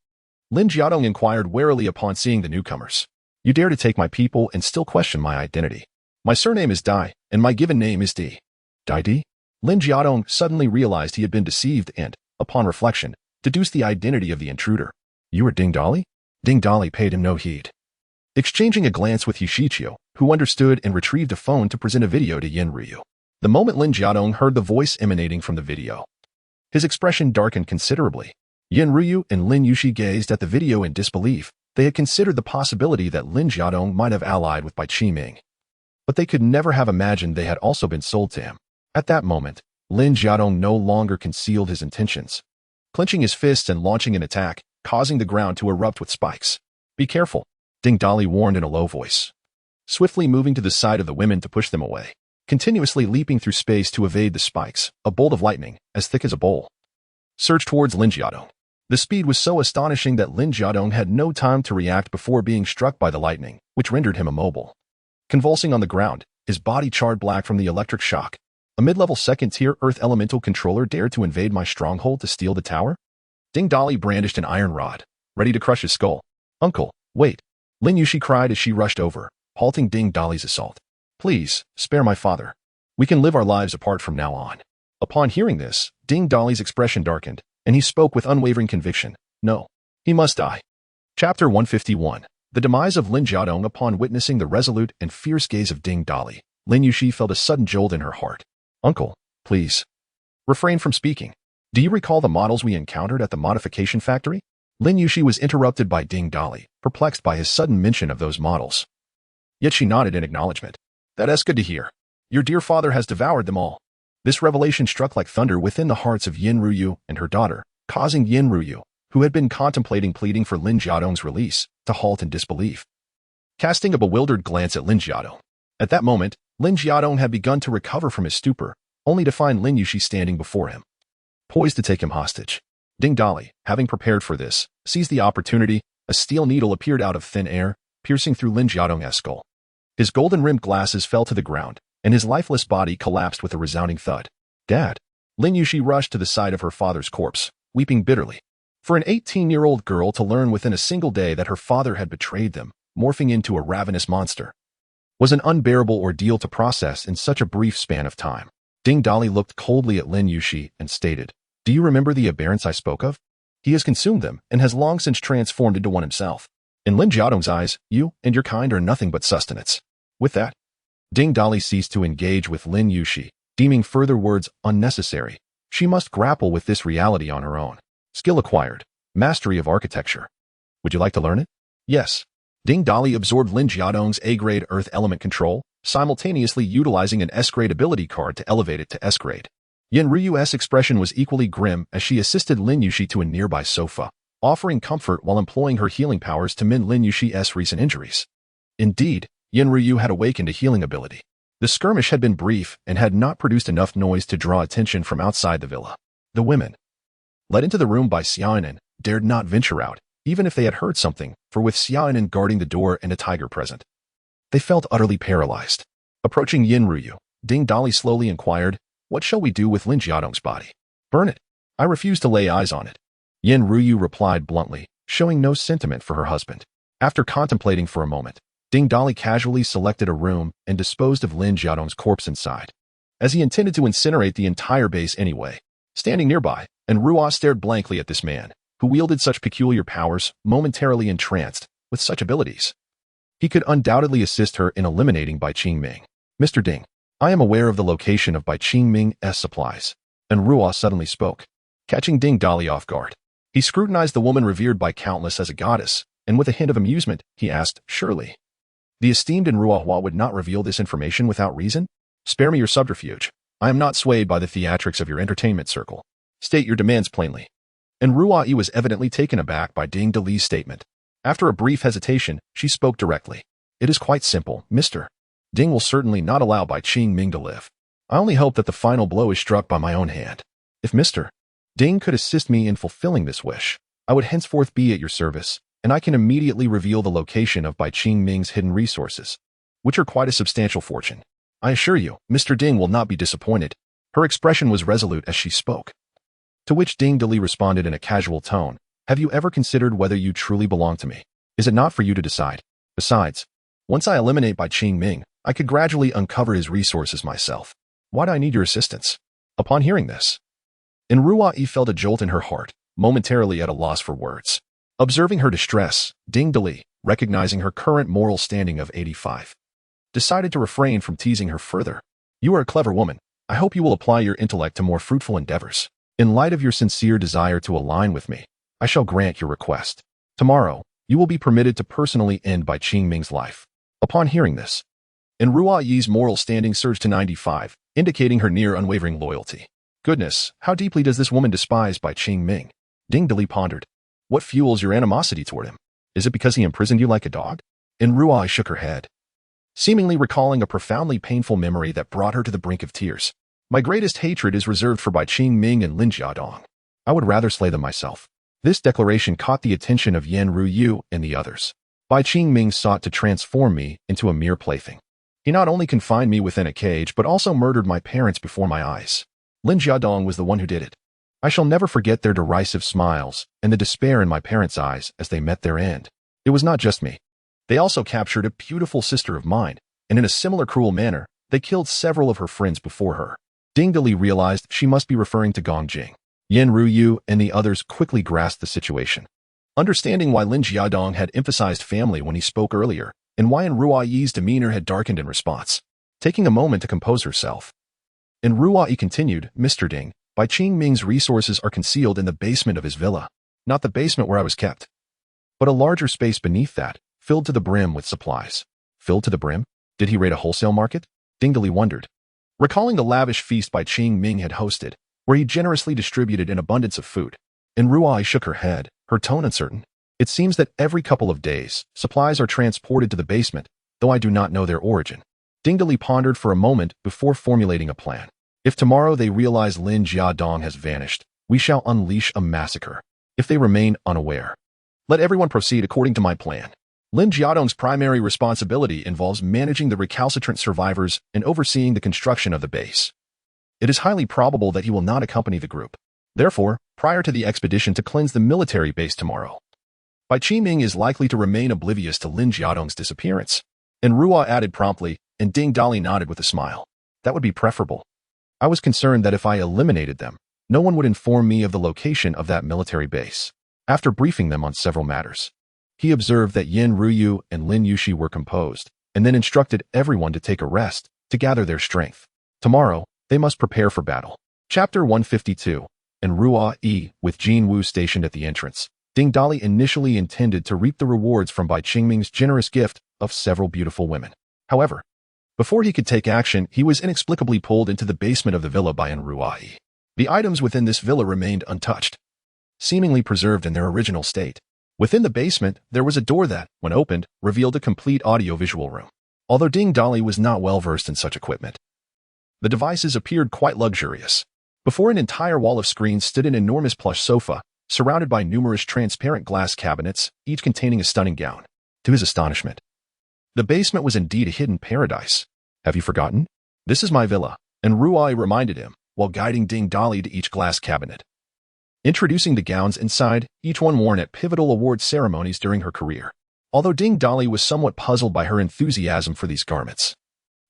Lin Jiadong inquired warily upon seeing the newcomers. You dare to take my people and still question my identity. My surname is Dai, and my given name is Di. Dai Di? Lin Jiadong suddenly realized he had been deceived and, upon reflection, deduced the identity of the intruder. You are Ding Dali? Ding Dali paid him no heed. Exchanging a glance with Yi Zhiqiu, who understood and retrieved a phone to present a video to Yin Ruyu. The moment Lin Jiadong heard the voice emanating from the video, his expression darkened considerably. Yin Ruyu and Lin Yuxi gazed at the video in disbelief. They had considered the possibility that Lin Jiadong might have allied with Bai Qiming, but they could never have imagined they had also been sold to him. At that moment, Lin Jiadong no longer concealed his intentions, clenching his fists and launching an attack, causing the ground to erupt with spikes. Be careful, Ding Dali warned in a low voice, swiftly moving to the side of the women to push them away, continuously leaping through space to evade the spikes. A bolt of lightning, as thick as a bowl, surged towards Lin Jiadong. The speed was so astonishing that Lin Jiadong had no time to react before being struck by the lightning, which rendered him immobile. Convulsing on the ground, his body charred black from the electric shock. A mid-level second-tier Earth Elemental controller dared to invade my stronghold to steal the tower? Ding Dali brandished an iron rod, ready to crush his skull. Uncle, wait! Lin Yuxi cried as she rushed over, halting Ding Dali's assault. Please, spare my father. We can live our lives apart from now on. Upon hearing this, Ding Dali's expression darkened, and he spoke with unwavering conviction. No, he must die. Chapter 151. The demise of Lin Jiadong. Upon witnessing the resolute and fierce gaze of Ding Dali, Lin Yuxi felt a sudden jolt in her heart. Uncle, please, refrain from speaking. Do you recall the models we encountered at the modification factory? Lin Yuxi was interrupted by Ding Dali, perplexed by his sudden mention of those models. Yet she nodded in acknowledgement. That's good to hear. Your dear father has devoured them all. This revelation struck like thunder within the hearts of Yin Ruyu and her daughter, causing Yin Ruyu, who had been contemplating pleading for Lin Jiadong's release, to halt in disbelief, casting a bewildered glance at Lin Jiadong. At that moment, Lin Jiadong had begun to recover from his stupor, only to find Lin Yuxi standing before him, poised to take him hostage. Ding Dali, having prepared for this, seized the opportunity. A steel needle appeared out of thin air, piercing through Lin Jiadong's skull. His golden-rimmed glasses fell to the ground, and his lifeless body collapsed with a resounding thud. Dad! Lin Yuxi rushed to the side of her father's corpse, weeping bitterly. For an 18-year-old girl to learn within a single day that her father had betrayed them, morphing into a ravenous monster, was an unbearable ordeal to process in such a brief span of time. Ding Dali looked coldly at Lin Yuxi and stated, Do you remember the aberrants I spoke of? He has consumed them and has long since transformed into one himself. In Lin Jiadong's eyes, you and your kind are nothing but sustenance. With that, Ding Dali ceased to engage with Lin Yuxi, deeming further words unnecessary. She must grapple with this reality on her own. Skill acquired. Mastery of architecture. Would you like to learn it? Yes. Ding Dali absorbed Lin Jiadong's A-grade Earth element control, simultaneously utilizing an S-grade ability card to elevate it to S-grade. Yin Ruyu's expression was equally grim as she assisted Lin Yuxi to a nearby sofa, offering comfort while employing her healing powers to mend Lin Yuxi's recent injuries. Indeed, Yin Ruyu had awakened a healing ability. The skirmish had been brief and had not produced enough noise to draw attention from outside the villa. The women, led into the room by Xiaonan, dared not venture out, even if they had heard something, for with Xiaonan guarding the door and a tiger present, they felt utterly paralyzed. Approaching Yin Ruyu, Ding Dali slowly inquired, "What shall we do with Lin Jiadong's body?" "Burn it. I refuse to lay eyes on it." Yin Ruyu replied bluntly, showing no sentiment for her husband. After contemplating for a moment, Ding Dali casually selected a room and disposed of Lin Jiadong's corpse inside, as he intended to incinerate the entire base anyway. Standing nearby, and Ruo stared blankly at this man, who wielded such peculiar powers, momentarily entranced with such abilities. He could undoubtedly assist her in eliminating Bai Qingming. "Mr. Ding, I am aware of the location of Bai Qingming's supplies," and Ruo suddenly spoke, catching Ding Dali off guard. He scrutinized the woman revered by countless as a goddess, and with a hint of amusement, he asked, "Surely the esteemed Ruo would not reveal this information without reason? Spare me your subterfuge. I am not swayed by the theatrics of your entertainment circle. State your demands plainly." And Ruo was evidently taken aback by Ding Dali's statement. After a brief hesitation, she spoke directly. "It is quite simple, Mr. Ding will certainly not allow Bai Qingming to live. I only hope that the final blow is struck by my own hand. If Mr. Ding could assist me in fulfilling this wish, I would henceforth be at your service, and I can immediately reveal the location of Bai Qingming's hidden resources, which are quite a substantial fortune. I assure you, Mr. Ding will not be disappointed." Her expression was resolute as she spoke. To which Ding Dali responded in a casual tone, "Have you ever considered whether you truly belong to me? Is it not for you to decide? Besides, once I eliminate Bai Qingming, I could gradually uncover his resources myself. Why do I need your assistance?" Upon hearing this, Ruo felt a jolt in her heart, momentarily at a loss for words. Observing her distress, Ding Dali, recognizing her current moral standing of 85, decided to refrain from teasing her further. "You are a clever woman. I hope you will apply your intellect to more fruitful endeavors. In light of your sincere desire to align with me, I shall grant your request. Tomorrow, you will be permitted to personally end Bai Qingming's life." Upon hearing this, Ruo's moral standing surged to 95, indicating her near unwavering loyalty. Goodness, how deeply does this woman despise Bai Qingming? Ding Dali pondered. What fuels your animosity toward him? Is it because he imprisoned you like a dog? And Ruo shook her head, seemingly recalling a profoundly painful memory that brought her to the brink of tears. "My greatest hatred is reserved for Bai Qingming and Lin Jiadong. I would rather slay them myself." This declaration caught the attention of Yin Ruyu and the others. Bai Qingming sought to transform me into a mere plaything. He not only confined me within a cage, but also murdered my parents before my eyes. Lin Jiadong was the one who did it. I shall never forget their derisive smiles and the despair in my parents' eyes as they met their end. It was not just me. They also captured a beautiful sister of mine, and in a similar cruel manner, they killed several of her friends before her. Ding Dali realized she must be referring to Gong Jing. Yin Ruyu and the others quickly grasped the situation. Understanding why Lin Jiadong had emphasized family when he spoke earlier, and why Ruo's demeanor had darkened in response. Taking a moment to compose herself, and Ruo continued, "Mr. Ding, Bai Qingming's resources are concealed in the basement of his villa. Not the basement where I was kept, but a larger space beneath that, filled to the brim with supplies." Filled to the brim? Did he raid a wholesale market? Ding Dali wondered, recalling the lavish feast Bai Qingming had hosted, where he generously distributed an abundance of food. And Ruo shook her head, her tone uncertain. "It seems that every couple of days, supplies are transported to the basement, though I do not know their origin." Ding Dali pondered for a moment before formulating a plan. "If tomorrow they realize Lin Jiadong has vanished, we shall unleash a massacre. If they remain unaware, let everyone proceed according to my plan." Lin Jiadong's primary responsibility involves managing the recalcitrant survivors and overseeing the construction of the base. It is highly probable that he will not accompany the group. Therefore, prior to the expedition to cleanse the military base tomorrow, Bai Qingming is likely to remain oblivious to Lin Jiadong's disappearance. And Ruo added promptly, and Ding Dali nodded with a smile. "That would be preferable. I was concerned that if I eliminated them, no one would inform me of the location of that military base." After briefing them on several matters, he observed that Yin Ruyu and Lin Yuxi were composed, and then instructed everyone to take a rest, to gather their strength. Tomorrow, they must prepare for battle. Chapter 152, and Ruo, with Jin Wu stationed at the entrance, Ding Dali initially intended to reap the rewards from Bai Qingming's generous gift of several beautiful women. However, before he could take action, he was inexplicably pulled into the basement of the villa by Enruai. The items within this villa remained untouched, seemingly preserved in their original state. Within the basement, there was a door that, when opened, revealed a complete audio-visual room. Although Ding Dali was not well versed in such equipment, the devices appeared quite luxurious. Before an entire wall of screens stood an enormous plush sofa, surrounded by numerous transparent glass cabinets, each containing a stunning gown. To his astonishment, the basement was indeed a hidden paradise. Have you forgotten? This is my villa, and Ruai reminded him, while guiding Ding Dali to each glass cabinet, introducing the gowns inside, each one worn at pivotal award ceremonies during her career. Although Ding Dali was somewhat puzzled by her enthusiasm for these garments,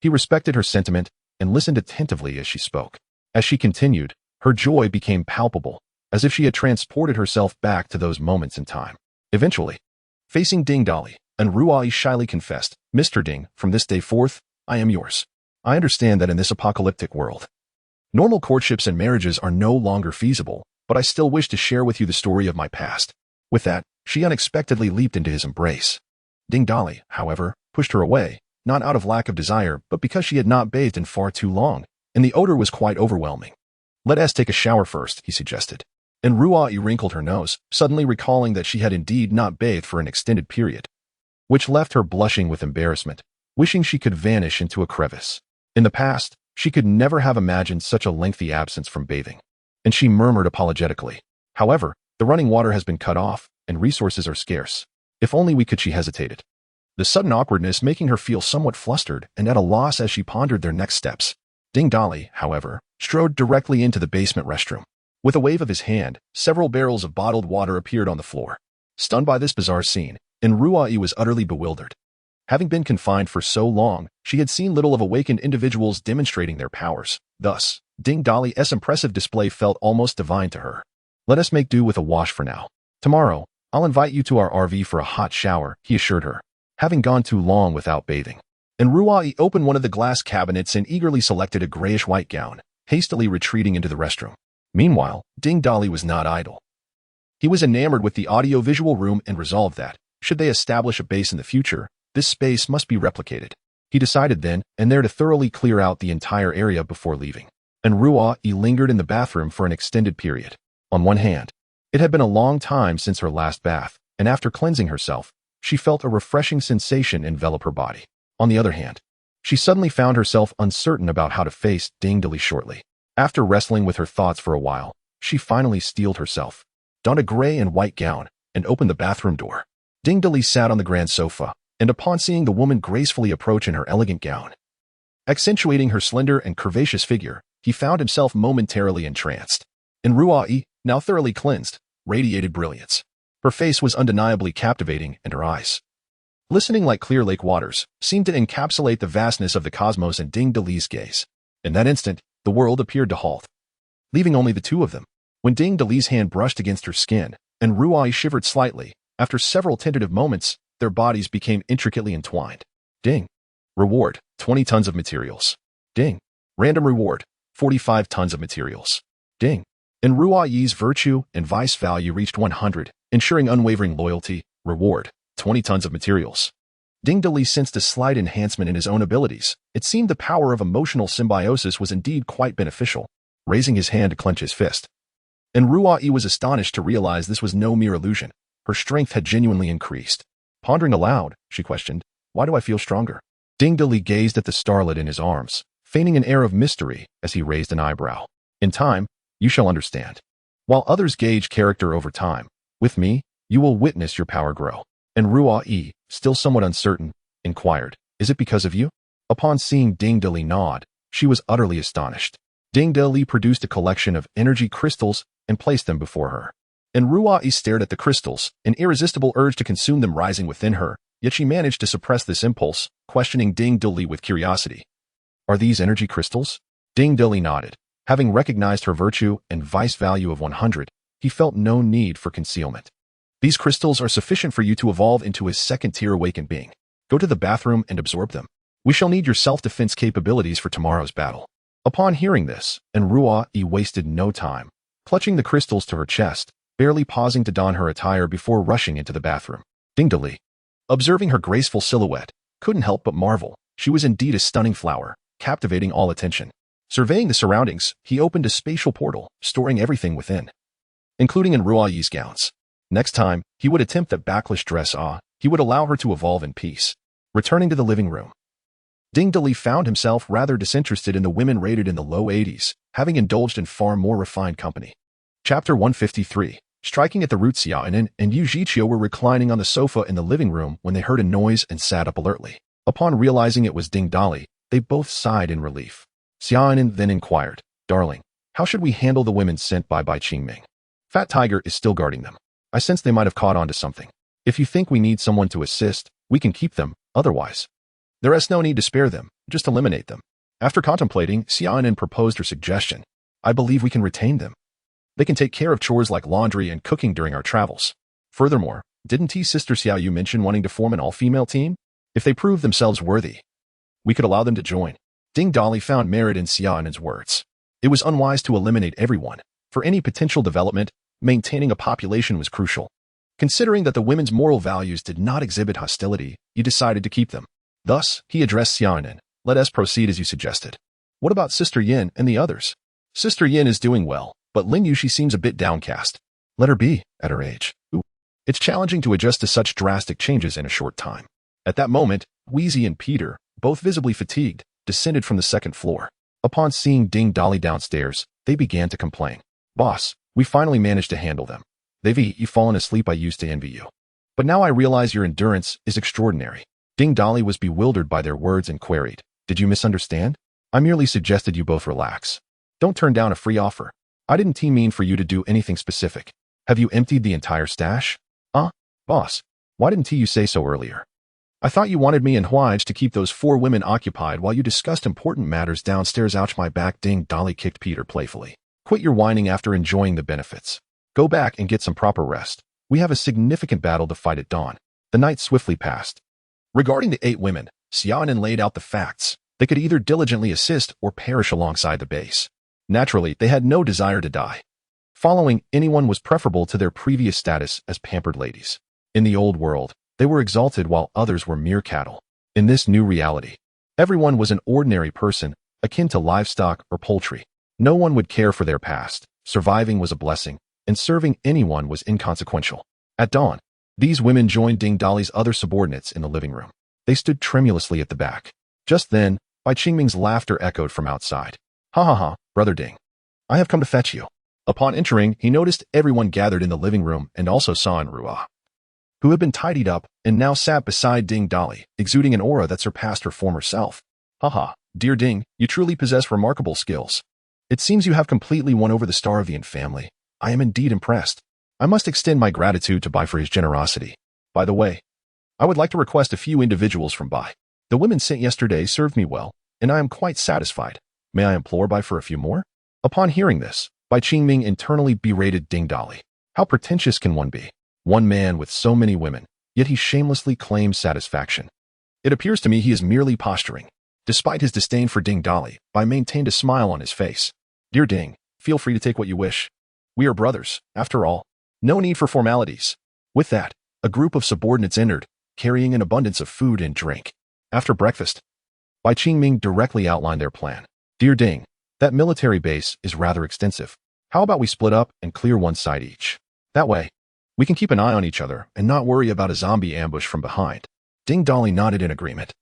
he respected her sentiment and listened attentively as she spoke. As she continued, her joy became palpable, as if she had transported herself back to those moments in time. Eventually, facing Ding Dali, Enruai shyly confessed, "Mr. Ding, from this day forth, I am yours. I understand that in this apocalyptic world, normal courtships and marriages are no longer feasible, but I still wish to share with you the story of my past." With that, she unexpectedly leaped into his embrace. Ding Dali, however, pushed her away, not out of lack of desire, but because she had not bathed in far too long, and the odor was quite overwhelming. "Let us take a shower first," he suggested. And Ruai wrinkled her nose, suddenly recalling that she had indeed not bathed for an extended period, which left her blushing with embarrassment, wishing she could vanish into a crevice. In the past, she could never have imagined such a lengthy absence from bathing, and she murmured apologetically, "However, the running water has been cut off, and resources are scarce. If only we could," she hesitated, the sudden awkwardness making her feel somewhat flustered and at a loss as she pondered their next steps. Ding Dali, however, strode directly into the basement restroom. With a wave of his hand, several barrels of bottled water appeared on the floor. Stunned by this bizarre scene, Enruai was utterly bewildered. Having been confined for so long, she had seen little of awakened individuals demonstrating their powers. Thus, Ding Dali's impressive display felt almost divine to her. "Let us make do with a wash for now. Tomorrow, I'll invite you to our RV for a hot shower," he assured her, having gone too long without bathing. Enruai opened one of the glass cabinets and eagerly selected a grayish-white gown, hastily retreating into the restroom. Meanwhile, Ding Dali was not idle. He was enamored with the audio-visual room and resolved that, should they establish a base in the future, this space must be replicated. He decided then and there to thoroughly clear out the entire area before leaving. Enruai lingered in the bathroom for an extended period. On one hand, it had been a long time since her last bath, and after cleansing herself, she felt a refreshing sensation envelop her body. On the other hand, she suddenly found herself uncertain about how to face Ding Dali shortly. After wrestling with her thoughts for a while, she finally steeled herself, donned a gray and white gown, and opened the bathroom door. Ding Dali sat on the grand sofa, and upon seeing the woman gracefully approach in her elegant gown, accentuating her slender and curvaceous figure, he found himself momentarily entranced. Enruai, now thoroughly cleansed, radiated brilliance. Her face was undeniably captivating, and her eyes, listening like clear lake waters, seemed to encapsulate the vastness of the cosmos in Ding Dali's gaze. In that instant, the world appeared to halt, leaving only the two of them. When Ding Dali's hand brushed against her skin, Enruai shivered slightly. After several tentative moments, their bodies became intricately entwined. Ding. Reward, 20 tons of materials. Ding. Random reward, 45 tons of materials. Ding. Enruai's virtue and vice value reached 100, ensuring unwavering loyalty. Reward, 20 tons of materials. Ding Dali sensed a slight enhancement in his own abilities. It seemed the power of emotional symbiosis was indeed quite beneficial, raising his hand to clench his fist. Enruai was astonished to realize this was no mere illusion. Her strength had genuinely increased. Pondering aloud, she questioned, "Why do I feel stronger?" Ding Dali gazed at the starlet in his arms, feigning an air of mystery as he raised an eyebrow. "In time, you shall understand. While others gauge character over time, with me, you will witness your power grow." Enruai, still somewhat uncertain, inquired, "Is it because of you?" Upon seeing Ding Dali nod, she was utterly astonished. Ding Dali produced a collection of energy crystals and placed them before her. Enruai stared at the crystals, an irresistible urge to consume them rising within her, yet she managed to suppress this impulse, questioning Ding Dali with curiosity. "Are these energy crystals?" Ding Dali nodded. Having recognized her virtue and vice value of 100, he felt no need for concealment. "These crystals are sufficient for you to evolve into a second-tier awakened being. Go to the bathroom and absorb them. We shall need your self-defense capabilities for tomorrow's battle." Upon hearing this, Enruai wasted no time. Clutching the crystals to her chest, barely pausing to don her attire before rushing into the bathroom. Ding Dali, observing her graceful silhouette, couldn't help but marvel. She was indeed a stunning flower, captivating all attention. Surveying the surroundings, he opened a spatial portal, storing everything within, including in Ruayi's gowns. Next time he would attempt that backless dress, he would allow her to evolve in peace. Returning to the living room, Ding Dali found himself rather disinterested in the women rated in the low 80s, having indulged in far more refined company. Chapter 153. Striking at the root, Xiaonan and Yu Jiqiu were reclining on the sofa in the living room when they heard a noise and sat up alertly. Upon realizing it was Ding Dali, they both sighed in relief. Xiaonan then inquired, "Darling, how should we handle the women sent by Qingming? Fat Tiger is still guarding them. I sense they might have caught on to something. If you think we need someone to assist, we can keep them, otherwise there is no need to spare them, just eliminate them." After contemplating, Xiaonan proposed her suggestion. "I believe we can retain them. They can take care of chores like laundry and cooking during our travels. Furthermore, didn't Sister Xiaoyu mention wanting to form an all-female team? If they prove themselves worthy, we could allow them to join." Ding Dali found merit in Xiaonan's words. It was unwise to eliminate everyone. For any potential development, maintaining a population was crucial. Considering that the women's moral values did not exhibit hostility, he decided to keep them. Thus, he addressed Xiaonan. "Let us proceed as you suggested. What about Sister Yin and the others?" "Sister Yin is doing well, but Lin Yushi seems a bit downcast. Let her be, at her age. It's challenging to adjust to such drastic changes in a short time." At that moment, Wheezy and Peter, both visibly fatigued, descended from the second floor. Upon seeing Ding Dali downstairs, they began to complain. "Boss, we finally managed to handle them. They've fallen asleep. I used to envy you. But now I realize your endurance is extraordinary." Ding Dali was bewildered by their words and queried, "Did you misunderstand? I merely suggested you both relax. Don't turn down a free offer. I didn't mean for you to do anything specific. Have you emptied the entire stash?" Boss, why didn't you say so earlier? I thought you wanted me and Huaj to keep those 4 women occupied while you discussed important matters downstairs." "Ouch, my back." Ding Dali kicked Peter playfully. "Quit your whining after enjoying the benefits. Go back and get some proper rest. We have a significant battle to fight at dawn." The night swiftly passed. Regarding the 8 women, Xiaonan laid out the facts. They could either diligently assist or perish alongside the base. Naturally, they had no desire to die. Following anyone was preferable to their previous status as pampered ladies. In the old world, they were exalted while others were mere cattle. In this new reality, everyone was an ordinary person, akin to livestock or poultry. No one would care for their past. Surviving was a blessing, and serving anyone was inconsequential. At dawn, these women joined Ding Dali's other subordinates in the living room. They stood tremulously at the back. Just then, Qingming's laughter echoed from outside. "Ha ha ha, Brother Ding. I have come to fetch you." Upon entering, he noticed everyone gathered in the living room and also saw Rua, who had been tidied up and now sat beside Ding Dali, exuding an aura that surpassed her former self. "Haha, dear Ding, you truly possess remarkable skills. It seems you have completely won over the Staravian family. I am indeed impressed. I must extend my gratitude to Bai for his generosity. By the way, I would like to request a few individuals from Bai. The women sent yesterday served me well, and I am quite satisfied. May I implore Bai for a few more?" Upon hearing this, Qingming internally berated Ding Dali. How pretentious can one be? One man with so many women, yet he shamelessly claims satisfaction. It appears to me he is merely posturing. Despite his disdain for Ding Dali, Bai maintained a smile on his face. "Dear Ding, feel free to take what you wish. We are brothers, after all. No need for formalities." With that, a group of subordinates entered, carrying an abundance of food and drink. After breakfast, Qingming directly outlined their plan. "Dear Ding, that military base is rather extensive. How about we split up and clear one side each? That way, we can keep an eye on each other and not worry about a zombie ambush from behind." Ding Dali nodded in agreement.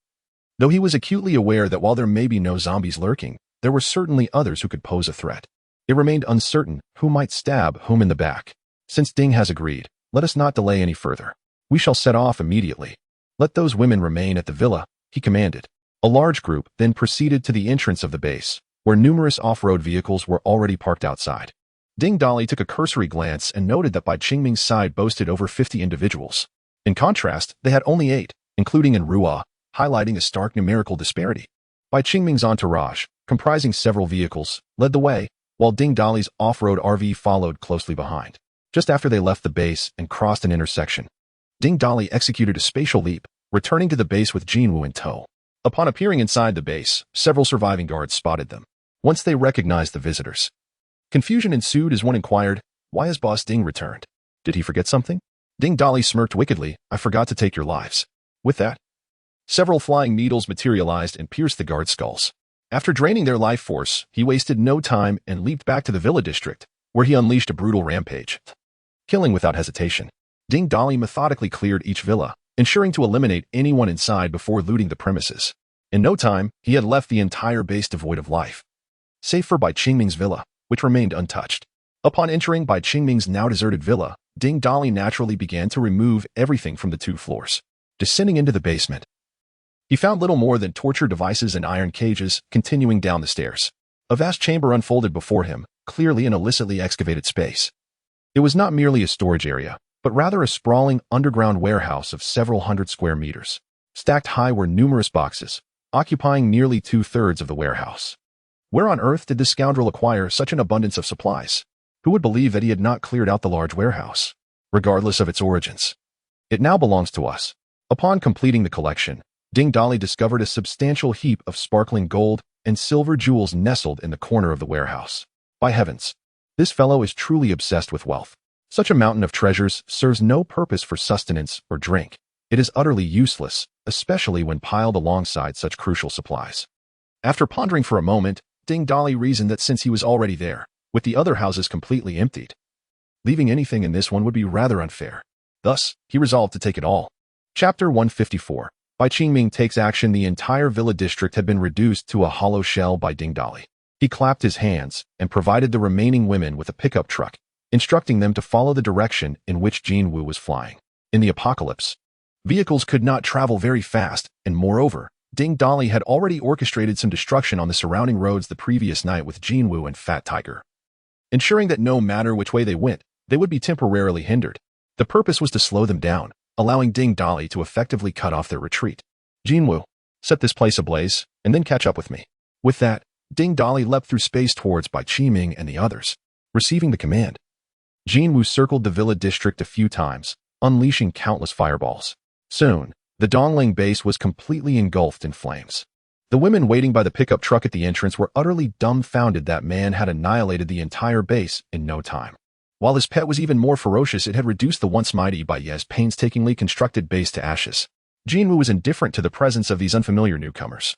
Though he was acutely aware that while there may be no zombies lurking, there were certainly others who could pose a threat. It remained uncertain who might stab whom in the back. "Since Ding has agreed, let us not delay any further. We shall set off immediately. Let those women remain at the villa," he commanded. A large group then proceeded to the entrance of the base, where numerous off-road vehicles were already parked outside. Ding Dali took a cursory glance and noted that Qingming's side boasted over 50 individuals. In contrast, they had only 8, including Rua, highlighting a stark numerical disparity. Qingming's entourage, comprising several vehicles, led the way, while Ding Dali's off-road RV followed closely behind. Just after they left the base and crossed an intersection, Ding Dali executed a spatial leap, returning to the base with Jinwu in tow. Upon appearing inside the base, several surviving guards spotted them. Once they recognized the visitors, confusion ensued as one inquired, Why has Boss Ding returned? Did he forget something? Ding Dolly smirked wickedly. I forgot to take your lives. With that, several flying needles materialized and pierced the guards' skulls. After draining their life force, he wasted no time and leaped back to the villa district, where he unleashed a brutal rampage. Killing without hesitation, Ding Dolly methodically cleared each villa, ensuring to eliminate anyone inside before looting the premises. In no time, he had left the entire base devoid of life, save for Bai Qingming's villa, which remained untouched. Upon entering Bai Qingming's now deserted villa, Ding Dolly naturally began to remove everything from the 2 floors. Descending into the basement, he found little more than torture devices and iron cages. Continuing down the stairs, a vast chamber unfolded before him, clearly an illicitly excavated space. It was not merely a storage area, but rather a sprawling underground warehouse of several hundred square meters. Stacked high were numerous boxes, occupying nearly 2/3 of the warehouse. Where on earth did this scoundrel acquire such an abundance of supplies? Who would believe that he had not cleared out the large warehouse? Regardless of its origins, it now belongs to us. Upon completing the collection, Ding Dolly discovered a substantial heap of sparkling gold and silver jewels nestled in the corner of the warehouse. By heavens, this fellow is truly obsessed with wealth. Such a mountain of treasures serves no purpose for sustenance or drink. It is utterly useless, especially when piled alongside such crucial supplies. After pondering for a moment, Ding Dolly reasoned that since he was already there, with the other houses completely emptied, leaving anything in this one would be rather unfair. Thus, he resolved to take it all. Chapter 154. Bai Qingming takes action. The entire villa district had been reduced to a hollow shell by Ding Dolly. He clapped his hands and provided the remaining women with a pickup truck, instructing them to follow the direction in which Jin Wu was flying. In the apocalypse, vehicles could not travel very fast, and moreover, Ding Dolly had already orchestrated some destruction on the surrounding roads the previous night with Jin Wu and Fat Tiger, ensuring that no matter which way they went, they would be temporarily hindered. The purpose was to slow them down, allowing Ding Dolly to effectively cut off their retreat. Jin Wu, set this place ablaze, and then catch up with me. With that, Ding Dolly leapt through space towards Bai Qingming and the others. Receiving the command, Jin Wu circled the villa district a few times, unleashing countless fireballs. Soon, the Dongling base was completely engulfed in flames. The women waiting by the pickup truck at the entrance were utterly dumbfounded that man had annihilated the entire base in no time. While his pet was even more ferocious, it had reduced the once mighty Bai Ye's painstakingly constructed base to ashes. Jin Wu was indifferent to the presence of these unfamiliar newcomers,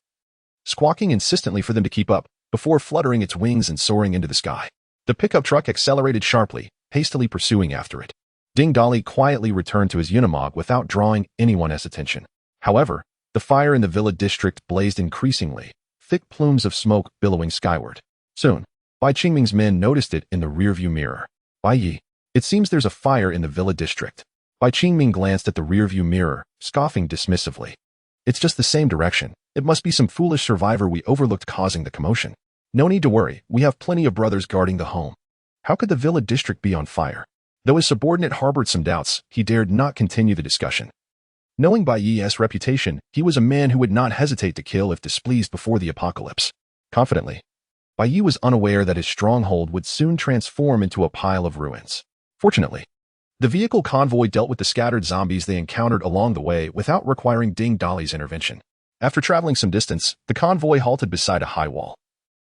squawking insistently for them to keep up, before fluttering its wings and soaring into the sky. The pickup truck accelerated sharply, hastily pursuing after it. Ding Dolly quietly returned to his Unimog without drawing anyone's attention. However, the fire in the villa district blazed increasingly, thick plumes of smoke billowing skyward. Soon, Bai Qingming's men noticed it in the rearview mirror. Bai Yi, it seems there's a fire in the villa district. Bai Qingming glanced at the rearview mirror, scoffing dismissively. It's just the same direction. It must be some foolish survivor we overlooked causing the commotion. No need to worry, we have plenty of brothers guarding the home. How could the villa district be on fire? Though his subordinate harbored some doubts, he dared not continue the discussion. Knowing Bai Yi's reputation, he was a man who would not hesitate to kill if displeased before the apocalypse. Confidently, Bai Yi was unaware that his stronghold would soon transform into a pile of ruins. Fortunately, the vehicle convoy dealt with the scattered zombies they encountered along the way without requiring Ding Dolly's intervention. After traveling some distance, the convoy halted beside a high wall,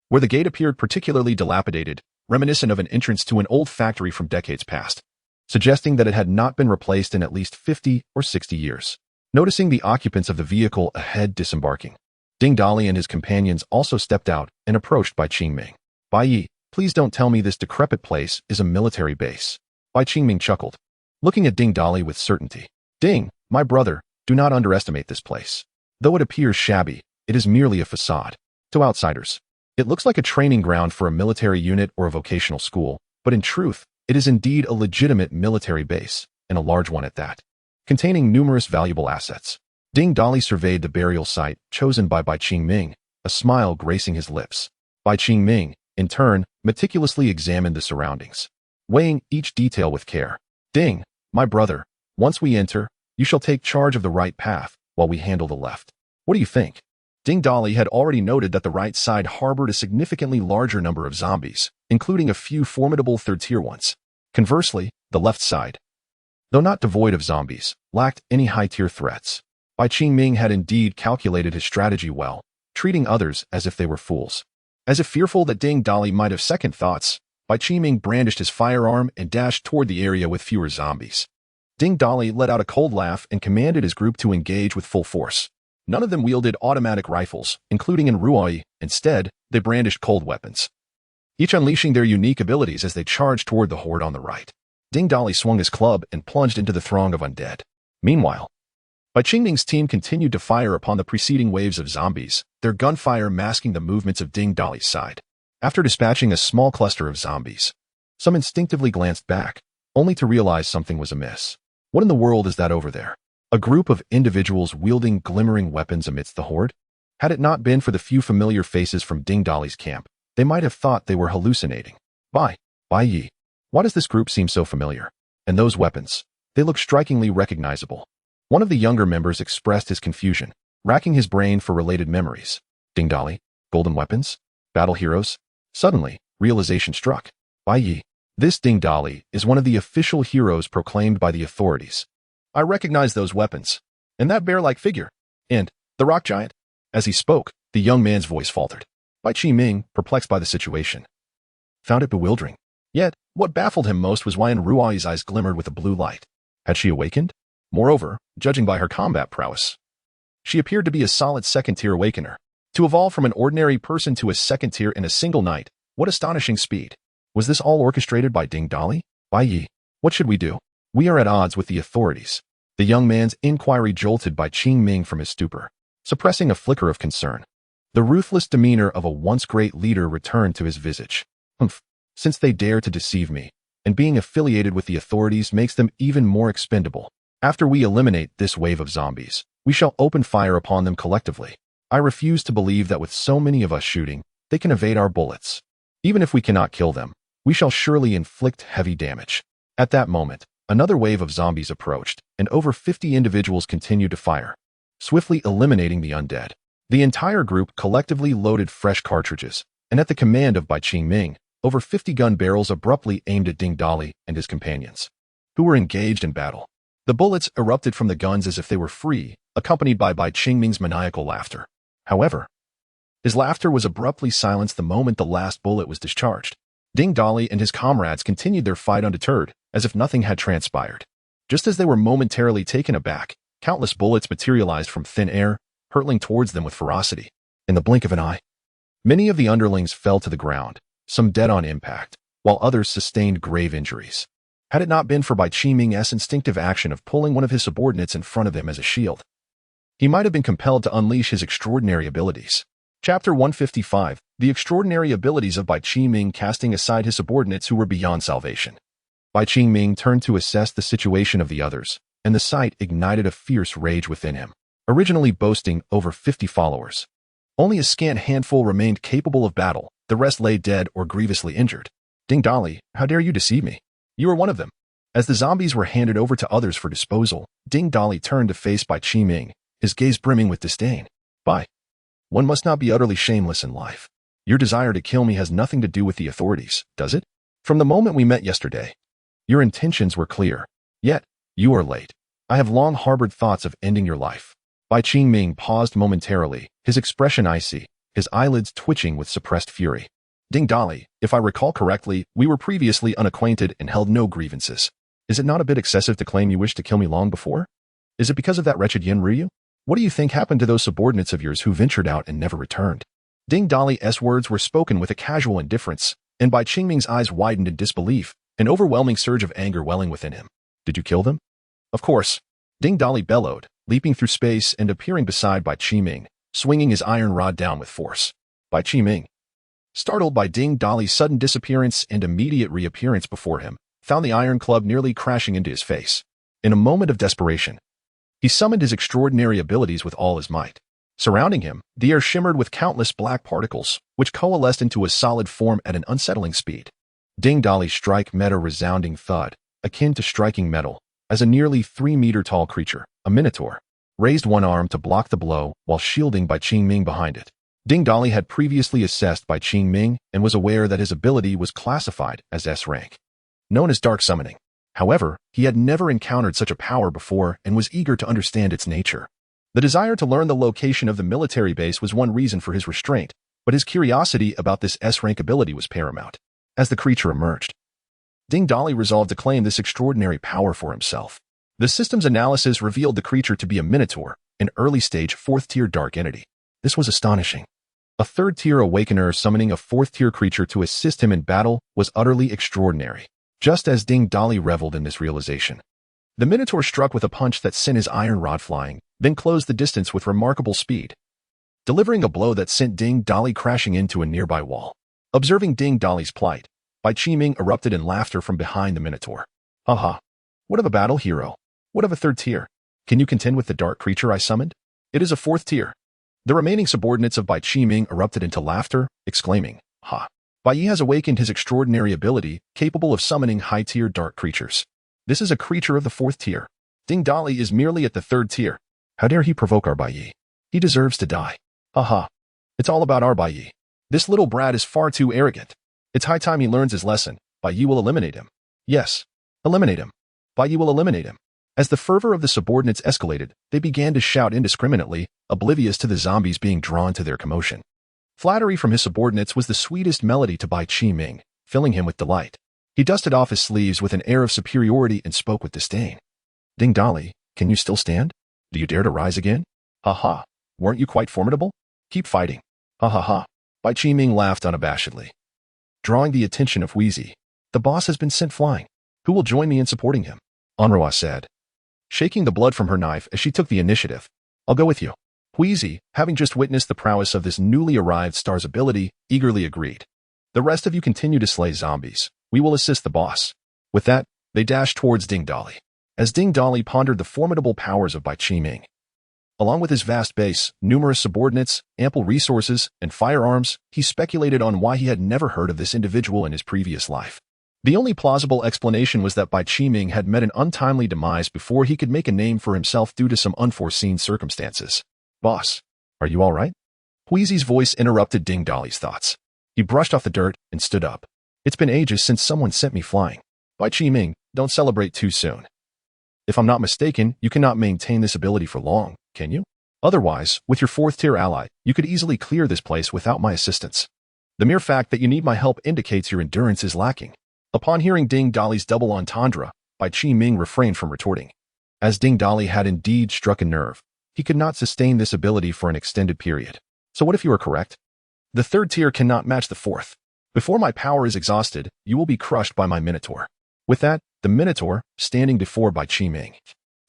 where the gate appeared particularly dilapidated, reminiscent of an entrance to an old factory from decades past, suggesting that it had not been replaced in at least 50 or 60 years. Noticing the occupants of the vehicle ahead disembarking, Ding Dolly and his companions also stepped out and approached Bai Qingming. Bai Yi, please don't tell me this decrepit place is a military base. Bai Qingming chuckled, looking at Ding Dolly with certainty. Ding, my brother, do not underestimate this place. Though it appears shabby, it is merely a facade. To outsiders, it looks like a training ground for a military unit or a vocational school, but in truth, it is indeed a legitimate military base, and a large one at that, containing numerous valuable assets. Ding Dolly surveyed the burial site chosen by Bai Qingming, a smile gracing his lips. Bai Qingming, in turn, meticulously examined the surroundings, weighing each detail with care. Ding, my brother, once we enter, you shall take charge of the right path, while we handle the left. What do you think? Ding Dolly had already noted that the right side harbored a significantly larger number of zombies, including a few formidable third-tier ones. Conversely, the left side, though not devoid of zombies, lacked any high-tier threats. Bai Qingming had indeed calculated his strategy well, treating others as if they were fools. As if fearful that Ding Dolly might have second thoughts, Bai Qiming brandished his firearm and dashed toward the area with fewer zombies. Ding Dali let out a cold laugh and commanded his group to engage with full force. None of them wielded automatic rifles, including in Ruoi. Instead, they brandished cold weapons, each unleashing their unique abilities as they charged toward the horde on the right. Ding Dali swung his club and plunged into the throng of undead. Meanwhile, Bai Qingming's team continued to fire upon the preceding waves of zombies, their gunfire masking the movements of Ding Dali's side. After dispatching a small cluster of zombies, some instinctively glanced back, only to realize something was amiss. What in the world is that over there? A group of individuals wielding glimmering weapons amidst the horde? Had it not been for the few familiar faces from Ding Dali's camp, they might have thought they were hallucinating. Bai Yi, why does this group seem so familiar? And those weapons? They look strikingly recognizable. One of the younger members expressed his confusion, racking his brain for related memories. Ding Dali? Golden weapons? Battle heroes? Suddenly, realization struck. Bai Yi. This Ding Dali is one of the official heroes proclaimed by the authorities. I recognize those weapons. And that bear-like figure. And the rock giant. As he spoke, the young man's voice faltered. Bai Qiming, perplexed by the situation, found it bewildering. Yet, what baffled him most was why Ruai's eyes glimmered with a blue light. Had she awakened? Moreover, judging by her combat prowess, she appeared to be a solid second-tier awakener. To evolve from an ordinary person to a second tier in a single night, what astonishing speed. Was this all orchestrated by Ding Dali? Bai Yi, what should we do? We are at odds with the authorities. The young man's inquiry jolted Bai Qiming from his stupor, suppressing a flicker of concern. The ruthless demeanor of a once great leader returned to his visage. Since they dare to deceive me, and being affiliated with the authorities makes them even more expendable. After we eliminate this wave of zombies, we shall open fire upon them collectively. I refuse to believe that with so many of us shooting, they can evade our bullets. Even if we cannot kill them, we shall surely inflict heavy damage. At that moment, another wave of zombies approached, and over 50 individuals continued to fire, swiftly eliminating the undead. The entire group collectively loaded fresh cartridges, and at the command of Bai Qiming, over 50 gun barrels abruptly aimed at Ding Dali and his companions, who were engaged in battle. The bullets erupted from the guns as if they were free, accompanied by Bai Qingming's maniacal laughter. However, his laughter was abruptly silenced the moment the last bullet was discharged. Ding Dali and his comrades continued their fight undeterred, as if nothing had transpired. Just as they were momentarily taken aback, countless bullets materialized from thin air, hurtling towards them with ferocity. In the blink of an eye, many of the underlings fell to the ground, some dead on impact, while others sustained grave injuries. Had it not been for Bai Qiming's instinctive action of pulling one of his subordinates in front of him as a shield, he might have been compelled to unleash his extraordinary abilities. Chapter 155, The Extraordinary Abilities of Bai Qiming casting aside his subordinates who were beyond salvation. Bai Qiming turned to assess the situation of the others, and the sight ignited a fierce rage within him. Originally boasting over 50 followers, only a scant handful remained capable of battle, the rest lay dead or grievously injured. Ding Dali, how dare you deceive me? You are one of them. As the zombies were handed over to others for disposal, Ding Dali turned to face Bai Qiming, his gaze brimming with disdain. Bai, one must not be utterly shameless in life. Your desire to kill me has nothing to do with the authorities, does it? From the moment we met yesterday, your intentions were clear. Yet, you are late. I have long harbored thoughts of ending your life. Bai Qiming paused momentarily, his expression icy, his eyelids twitching with suppressed fury. Ding Dali, if I recall correctly, we were previously unacquainted and held no grievances. Is it not a bit excessive to claim you wished to kill me long before? Is it because of that wretched Yin Ryu? What do you think happened to those subordinates of yours who ventured out and never returned? Ding Dali's words were spoken with a casual indifference, and Bai Qingming's eyes widened in disbelief, an overwhelming surge of anger welling within him. Did you kill them? Of course. Ding Dali bellowed, leaping through space and appearing beside Bai Qiming, swinging his iron rod down with force. Bai Qiming, startled by Ding Dali's sudden disappearance and immediate reappearance before him, found the iron club nearly crashing into his face. In a moment of desperation, he summoned his extraordinary abilities with all his might. Surrounding him, the air shimmered with countless black particles, which coalesced into a solid form at an unsettling speed. Ding Dali's strike met a resounding thud, akin to striking metal, as a nearly 3-meter-tall creature, a minotaur, raised one arm to block the blow while shielding Bai Qiming behind it. Ding Dali had previously assessed Bai Qiming and was aware that his ability was classified as S rank, known as dark summoning. However, he had never encountered such a power before and was eager to understand its nature. The desire to learn the location of the military base was one reason for his restraint, but his curiosity about this S rank ability was paramount. As the creature emerged, Ding Dali resolved to claim this extraordinary power for himself. The system's analysis revealed the creature to be a minotaur, an early-stage 4th-tier dark entity. This was astonishing. A 3rd-tier awakener summoning a 4th-tier creature to assist him in battle was utterly extraordinary. Just as Ding Dali reveled in this realization, the minotaur struck with a punch that sent his iron rod flying, then closed the distance with remarkable speed, delivering a blow that sent Ding Dali crashing into a nearby wall. Observing Ding Dali's plight, Bai Qiming erupted in laughter from behind the minotaur. Haha. What of a battle hero? What of a 3rd tier? Can you contend with the dark creature I summoned? It is a 4th tier. The remaining subordinates of Bai Qiming erupted into laughter, exclaiming, Ha! Bai Yi has awakened his extraordinary ability, capable of summoning high-tier dark creatures. This is a creature of the 4th tier. Ding Dali is merely at the 3rd tier. How dare he provoke our Bai Yi? He deserves to die. Haha. It's all about our Bai Yi. This little brat is far too arrogant. It's high time he learns his lesson. Bai Yi will eliminate him. Yes. Eliminate him. Bai Yi will eliminate him. As the fervor of the subordinates escalated, they began to shout indiscriminately, oblivious to the zombies being drawn to their commotion. Flattery from his subordinates was the sweetest melody to Bai Qiming, filling him with delight. He dusted off his sleeves with an air of superiority and spoke with disdain. Ding Dali, can you still stand? Do you dare to rise again? Ha ha. Weren't you quite formidable? Keep fighting. Ha ha ha. Bai Qiming laughed unabashedly, drawing the attention of Wheezy. The boss has been sent flying. Who will join me in supporting him? Onrua said, shaking the blood from her knife as she took the initiative. I'll go with you. Wheezy, having just witnessed the prowess of this newly arrived star's ability, eagerly agreed. The rest of you continue to slay zombies. We will assist the boss. With that, they dashed towards Ding Dali. As Ding Dali pondered the formidable powers of Bai Qiming, along with his vast base, numerous subordinates, ample resources, and firearms, he speculated on why he had never heard of this individual in his previous life. The only plausible explanation was that Bai Qiming had met an untimely demise before he could make a name for himself due to some unforeseen circumstances. Boss, are you all right? Wheezy's voice interrupted Ding Dali's thoughts. He brushed off the dirt and stood up. It's been ages since someone sent me flying. Bai Qiming, don't celebrate too soon. If I'm not mistaken, you cannot maintain this ability for long, can you? Otherwise, with your 4th-tier ally, you could easily clear this place without my assistance. The mere fact that you need my help indicates your endurance is lacking. Upon hearing Ding Dali's double entendre, Bai Qiming refrained from retorting. As Ding Dali had indeed struck a nerve, he could not sustain this ability for an extended period. So what if you are correct? The 3rd tier cannot match the 4th. Before my power is exhausted, you will be crushed by my minotaur. With that, the minotaur, standing before Bai Qiming,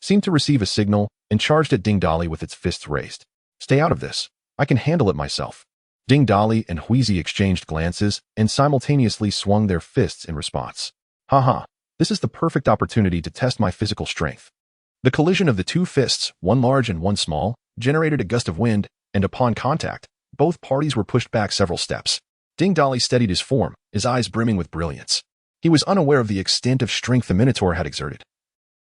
seemed to receive a signal and charged at Ding Dali with its fists raised. Stay out of this. I can handle it myself. Ding Dali and Wheezy exchanged glances and simultaneously swung their fists in response. Haha, this is the perfect opportunity to test my physical strength. The collision of the two fists, one large and one small, generated a gust of wind, and upon contact, both parties were pushed back several steps. Ding Dali steadied his form, his eyes brimming with brilliance. He was unaware of the extent of strength the minotaur had exerted.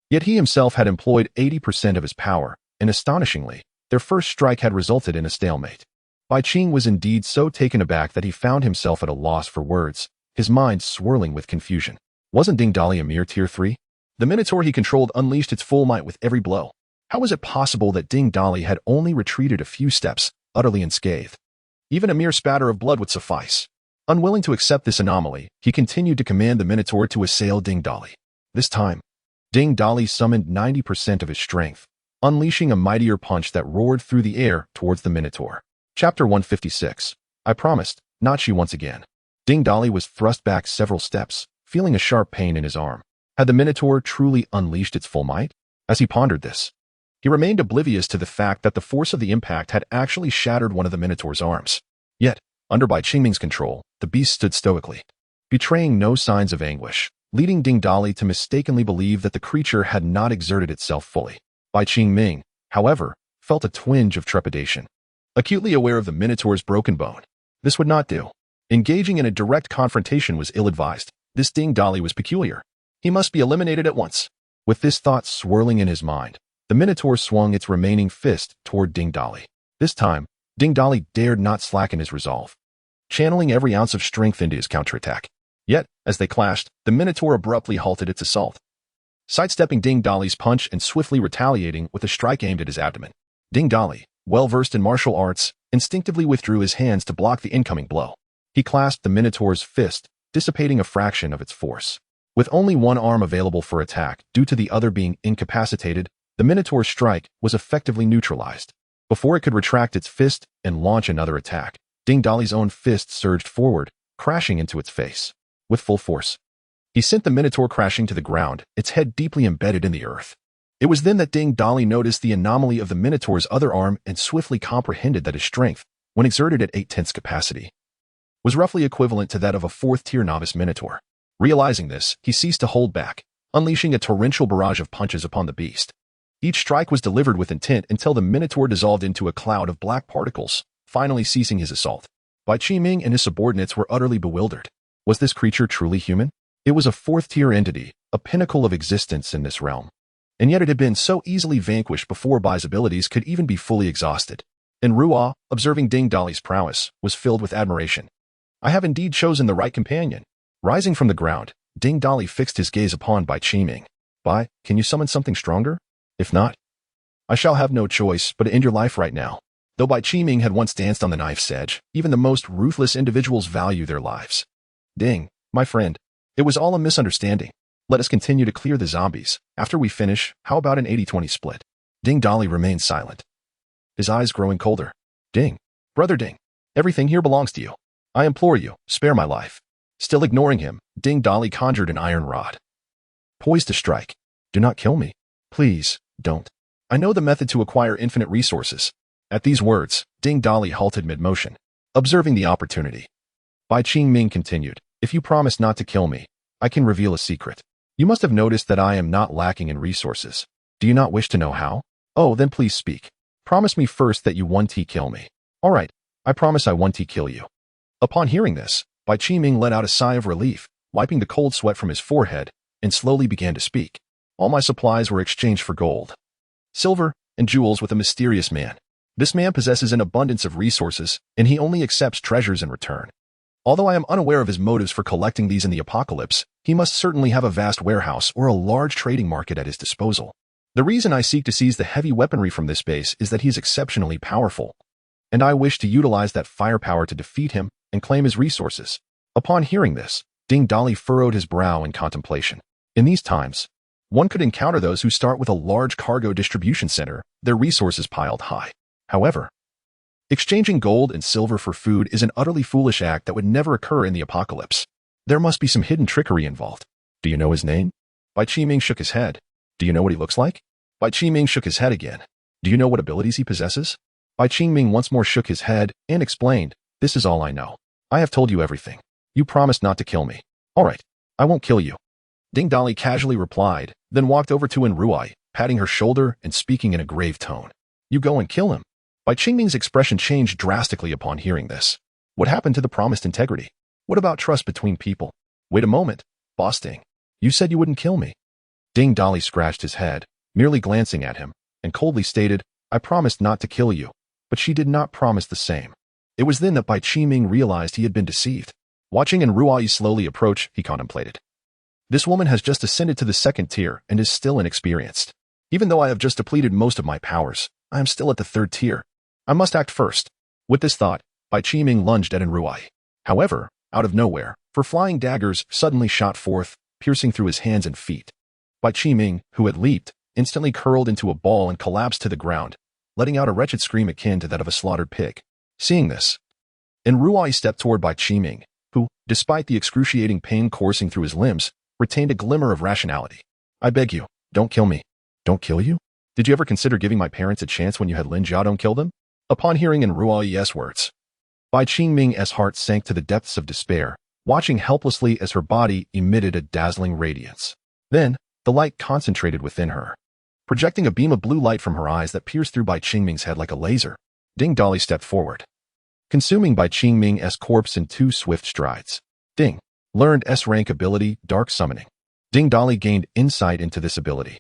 Yet he himself had employed 80% of his power, and astonishingly, their first strike had resulted in a stalemate. Bai Qing was indeed so taken aback that he found himself at a loss for words, his mind swirling with confusion. Wasn't Ding Dali a mere tier 3? The minotaur he controlled unleashed its full might with every blow. How was it possible that Ding Dali had only retreated a few steps, utterly unscathed? Even a mere spatter of blood would suffice. Unwilling to accept this anomaly, he continued to command the minotaur to assail Ding Dali. This time, Ding Dali summoned 90% of his strength, unleashing a mightier punch that roared through the air towards the minotaur. Chapter 156. I promised, not you once again. Ding Dali was thrust back several steps, feeling a sharp pain in his arm. Had the minotaur truly unleashed its full might? As he pondered this, he remained oblivious to the fact that the force of the impact had actually shattered one of the minotaur's arms. Yet, under Bai Qingming's control, the beast stood stoically, betraying no signs of anguish, leading Ding Dali to mistakenly believe that the creature had not exerted itself fully. Bai Qingming, however, felt a twinge of trepidation. Acutely aware of the minotaur's broken bone, this would not do. Engaging in a direct confrontation was ill-advised. This Ding Dali was peculiar. He must be eliminated at once. With this thought swirling in his mind, the minotaur swung its remaining fist toward Ding Dali. This time, Ding Dali dared not slacken his resolve, channeling every ounce of strength into his counterattack. Yet, as they clashed, the minotaur abruptly halted its assault, sidestepping Ding Dali's punch and swiftly retaliating with a strike aimed at his abdomen. Ding Dali, well-versed in martial arts, instinctively withdrew his hands to block the incoming blow. He clasped the minotaur's fist, dissipating a fraction of its force. With only one arm available for attack due to the other being incapacitated, the Minotaur's strike was effectively neutralized. Before it could retract its fist and launch another attack, Ding Dali's own fist surged forward, crashing into its face. With full force, he sent the Minotaur crashing to the ground, its head deeply embedded in the earth. It was then that Ding Dali noticed the anomaly of the Minotaur's other arm and swiftly comprehended that his strength, when exerted at 8/10 capacity, was roughly equivalent to that of a 4th-tier novice Minotaur. Realizing this, he ceased to hold back, unleashing a torrential barrage of punches upon the beast. Each strike was delivered with intent until the Minotaur dissolved into a cloud of black particles, finally ceasing his assault. Bai Qiming and his subordinates were utterly bewildered. Was this creature truly human? It was a 4th-tier entity, a pinnacle of existence in this realm. And yet it had been so easily vanquished before Bai's abilities could even be fully exhausted. And Ruo, observing Ding Dali's prowess, was filled with admiration. I have indeed chosen the right companion. Rising from the ground, Ding Dali fixed his gaze upon Bai Qiming. Bai, can you summon something stronger? If not, I shall have no choice but to end your life right now. Though Bai Qiming had once danced on the knife's edge, even the most ruthless individuals value their lives. Ding, my friend, it was all a misunderstanding. Let us continue to clear the zombies. After we finish, how about an 80-20 split? Ding Dali remained silent, his eyes growing colder. Ding, brother Ding, everything here belongs to you. I implore you, spare my life. Still ignoring him, Ding Dali conjured an iron rod, poised to strike. Do not kill me. Please, don't. I know the method to acquire infinite resources. At these words, Ding Dali halted mid-motion, observing the opportunity. Bai Qiming continued, if you promise not to kill me, I can reveal a secret. You must have noticed that I am not lacking in resources. Do you not wish to know how? Oh, then please speak. Promise me first that you 1T kill me. All right, I promise I 1T kill you. Upon hearing this, Bai Qiming let out a sigh of relief, wiping the cold sweat from his forehead, and slowly began to speak. All my supplies were exchanged for gold, silver, and jewels with a mysterious man. This man possesses an abundance of resources, and he only accepts treasures in return. Although I am unaware of his motives for collecting these in the apocalypse, he must certainly have a vast warehouse or a large trading market at his disposal. The reason I seek to seize the heavy weaponry from this base is that he is exceptionally powerful, and I wish to utilize that firepower to defeat him and claim his resources. Upon hearing this, Ding Dali furrowed his brow in contemplation. In these times, one could encounter those who start with a large cargo distribution center, their resources piled high. However, exchanging gold and silver for food is an utterly foolish act that would never occur in the apocalypse. There must be some hidden trickery involved. Do you know his name? Bai Qiming shook his head. Do you know what he looks like? Bai Qiming shook his head again. Do you know what abilities he possesses? Bai Qiming once more shook his head and explained, this is all I know. I have told you everything. You promised not to kill me. All right, I won't kill you. Ding Dali casually replied, then walked over to Enruai, patting her shoulder and speaking in a grave tone. You go and kill him. Bai Qiming's expression changed drastically upon hearing this. What happened to the promised integrity? What about trust between people? Wait a moment, Boss Ding. You said you wouldn't kill me. Ding Dali scratched his head, merely glancing at him, and coldly stated, I promised not to kill you, but she did not promise the same. It was then that Bai Qiming realized he had been deceived. Watching Enruai slowly approach, he contemplated. This woman has just ascended to the 2nd tier and is still inexperienced. Even though I have just depleted most of my powers, I am still at the 3rd tier. I must act first. With this thought, Bai Qiming lunged at Enruai. However, out of nowhere, four flying daggers suddenly shot forth, piercing through his hands and feet. Bai Qiming, who had leaped, instantly curled into a ball and collapsed to the ground, letting out a wretched scream akin to that of a slaughtered pig. Seeing this, Enruai stepped toward Bai Qiming, who, despite the excruciating pain coursing through his limbs, retained a glimmer of rationality. I beg you, don't kill me. Don't kill you? Did you ever consider giving my parents a chance when you had Lin Jiadong kill them? Upon hearing Enruai's words, Bai Qiming's heart sank to the depths of despair, watching helplessly as her body emitted a dazzling radiance. Then, the light concentrated within her, projecting a beam of blue light from her eyes that pierced through Bai Qiming's head like a laser. Ding Dali stepped forward, consuming Bai Qiming's corpse in 2 swift strides. Ding learned S-rank ability, Dark Summoning. Ding Dali gained insight into this ability,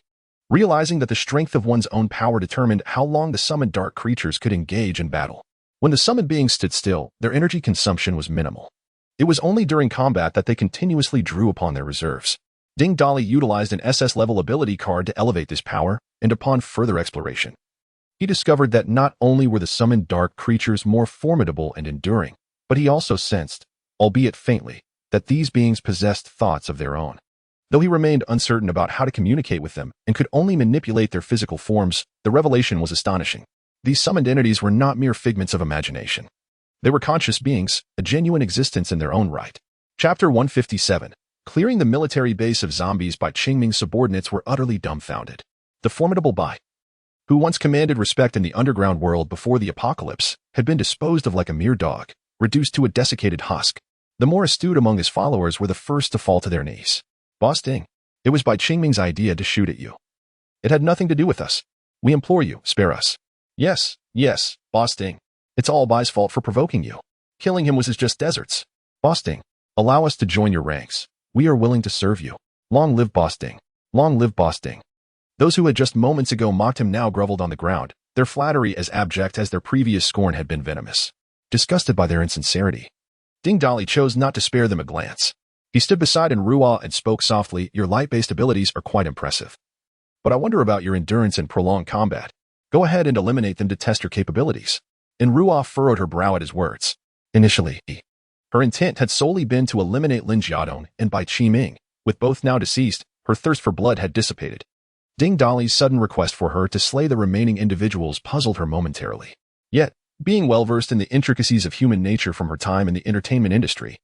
realizing that the strength of one's own power determined how long the summoned dark creatures could engage in battle. When the summoned beings stood still, their energy consumption was minimal. It was only during combat that they continuously drew upon their reserves. Ding Dali utilized an SS-level ability card to elevate this power, and upon further exploration, he discovered that not only were the summoned dark creatures more formidable and enduring, but he also sensed, albeit faintly, that these beings possessed thoughts of their own. Though he remained uncertain about how to communicate with them and could only manipulate their physical forms, the revelation was astonishing. These summoned entities were not mere figments of imagination. They were conscious beings, a genuine existence in their own right. Chapter 157. Clearing the military base of zombies by Qingming's subordinates were utterly dumbfounded. The formidable Bai, who once commanded respect in the underground world before the apocalypse, had been disposed of like a mere dog, reduced to a desiccated husk. The more astute among his followers were the first to fall to their knees. Boss Ding, it was Bai Qingming's idea to shoot at you. It had nothing to do with us. We implore you, spare us. Yes, Boss Ding. It's all Bai's fault for provoking you. Killing him was just deserts. Boss Ding, allow us to join your ranks. We are willing to serve you. Long live Boss Ding. Long live Boss Ding. Those who had just moments ago mocked him now groveled on the ground, their flattery as abject as their previous scorn had been venomous. Disgusted by their insincerity, Ding Dali chose not to spare them a glance. He stood beside Enruwa and spoke softly, "Your light-based abilities are quite impressive. But I wonder about your endurance in prolonged combat. Go ahead and eliminate them to test your capabilities." Enruwa furrowed her brow at his words. Initially, her intent had solely been to eliminate Lin Jiadong and Bai Qiming. With both now deceased, her thirst for blood had dissipated. Ding Dali's sudden request for her to slay the remaining individuals puzzled her momentarily. Yet, being well-versed in the intricacies of human nature from her time in the entertainment industry,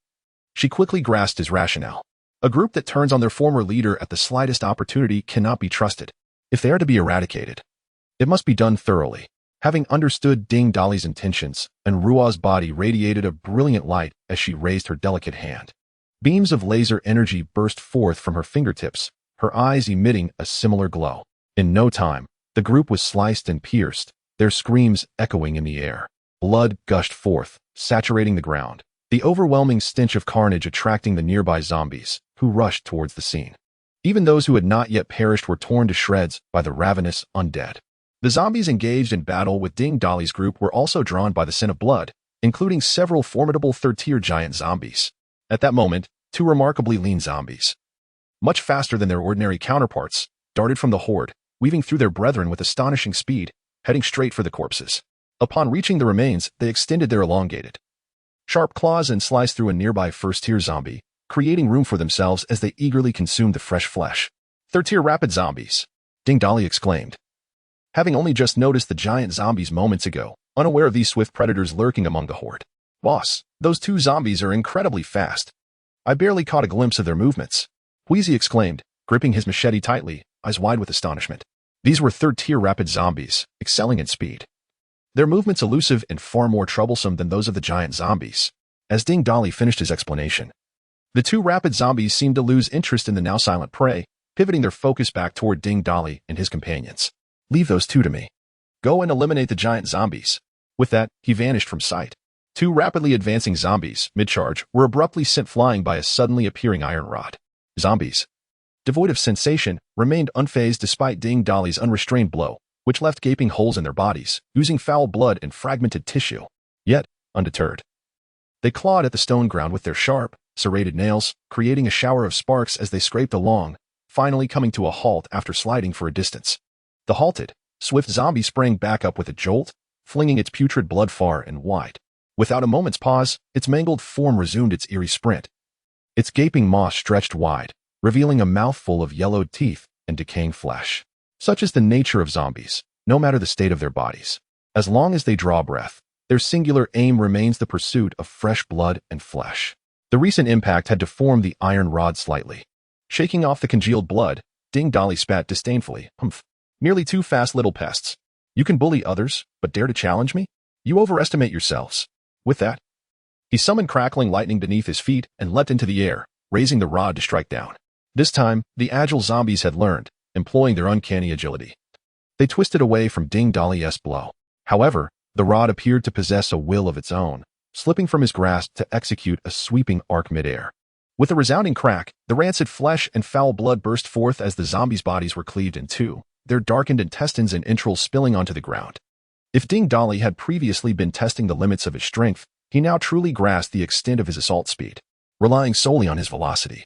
she quickly grasped his rationale. A group that turns on their former leader at the slightest opportunity cannot be trusted. If they are to be eradicated, it must be done thoroughly. Having understood Ding Dali's intentions, Enruwa's body radiated a brilliant light as she raised her delicate hand. Beams of laser energy burst forth from her fingertips, her eyes emitting a similar glow. In no time, the group was sliced and pierced, their screams echoing in the air. Blood gushed forth, saturating the ground, the overwhelming stench of carnage attracting the nearby zombies, who rushed towards the scene. Even those who had not yet perished were torn to shreds by the ravenous undead. The zombies engaged in battle with Ding Dali's group were also drawn by the scent of blood, including several formidable third-tier giant zombies. At that moment, two remarkably lean zombies, much faster than their ordinary counterparts, darted from the horde, weaving through their brethren with astonishing speed, heading straight for the corpses. Upon reaching the remains, they extended their elongated, sharp claws and sliced through a nearby first-tier zombie, creating room for themselves as they eagerly consumed the fresh flesh. "Third-tier rapid zombies," Ding Dali exclaimed. Having only just noticed the giant zombies moments ago, unaware of these swift predators lurking among the horde. "Boss, those two zombies are incredibly fast. I barely caught a glimpse of their movements," Wheezy exclaimed, gripping his machete tightly, eyes wide with astonishment. These were third-tier rapid zombies, excelling in speed. Their movements elusive and far more troublesome than those of the giant zombies. As Ding Dali finished his explanation, the two rapid zombies seemed to lose interest in the now silent prey, pivoting their focus back toward Ding Dali and his companions. "Leave those two to me. Go and eliminate the giant zombies." With that, he vanished from sight. Two rapidly advancing zombies, mid-charge, were abruptly sent flying by a suddenly appearing iron rod. Zombies, devoid of sensation, remained unfazed despite Ding Dali's unrestrained blow, which left gaping holes in their bodies, oozing foul blood and fragmented tissue. Yet, undeterred, they clawed at the stone ground with their sharp, serrated nails, creating a shower of sparks as they scraped along, finally coming to a halt after sliding for a distance. The halted, swift zombie sprang back up with a jolt, flinging its putrid blood far and wide. Without a moment's pause, its mangled form resumed its eerie sprint. Its gaping maw stretched wide, revealing a mouthful of yellowed teeth and decaying flesh. Such is the nature of zombies, no matter the state of their bodies. As long as they draw breath, their singular aim remains the pursuit of fresh blood and flesh. The recent impact had deformed the iron rod slightly. Shaking off the congealed blood, Ding Dali spat disdainfully. "Humph. Merely two fast little pests. You can bully others, but dare to challenge me? You overestimate yourselves." With that, he summoned crackling lightning beneath his feet and leapt into the air, raising the rod to strike down. This time, the agile zombies had learned, employing their uncanny agility. They twisted away from Ding Dali's blow. However, the rod appeared to possess a will of its own, slipping from his grasp to execute a sweeping arc midair. With a resounding crack, the rancid flesh and foul blood burst forth as the zombies' bodies were cleaved in two, their darkened intestines and entrails spilling onto the ground. If Ding Dali had previously been testing the limits of his strength, he now truly grasped the extent of his assault speed, relying solely on his velocity.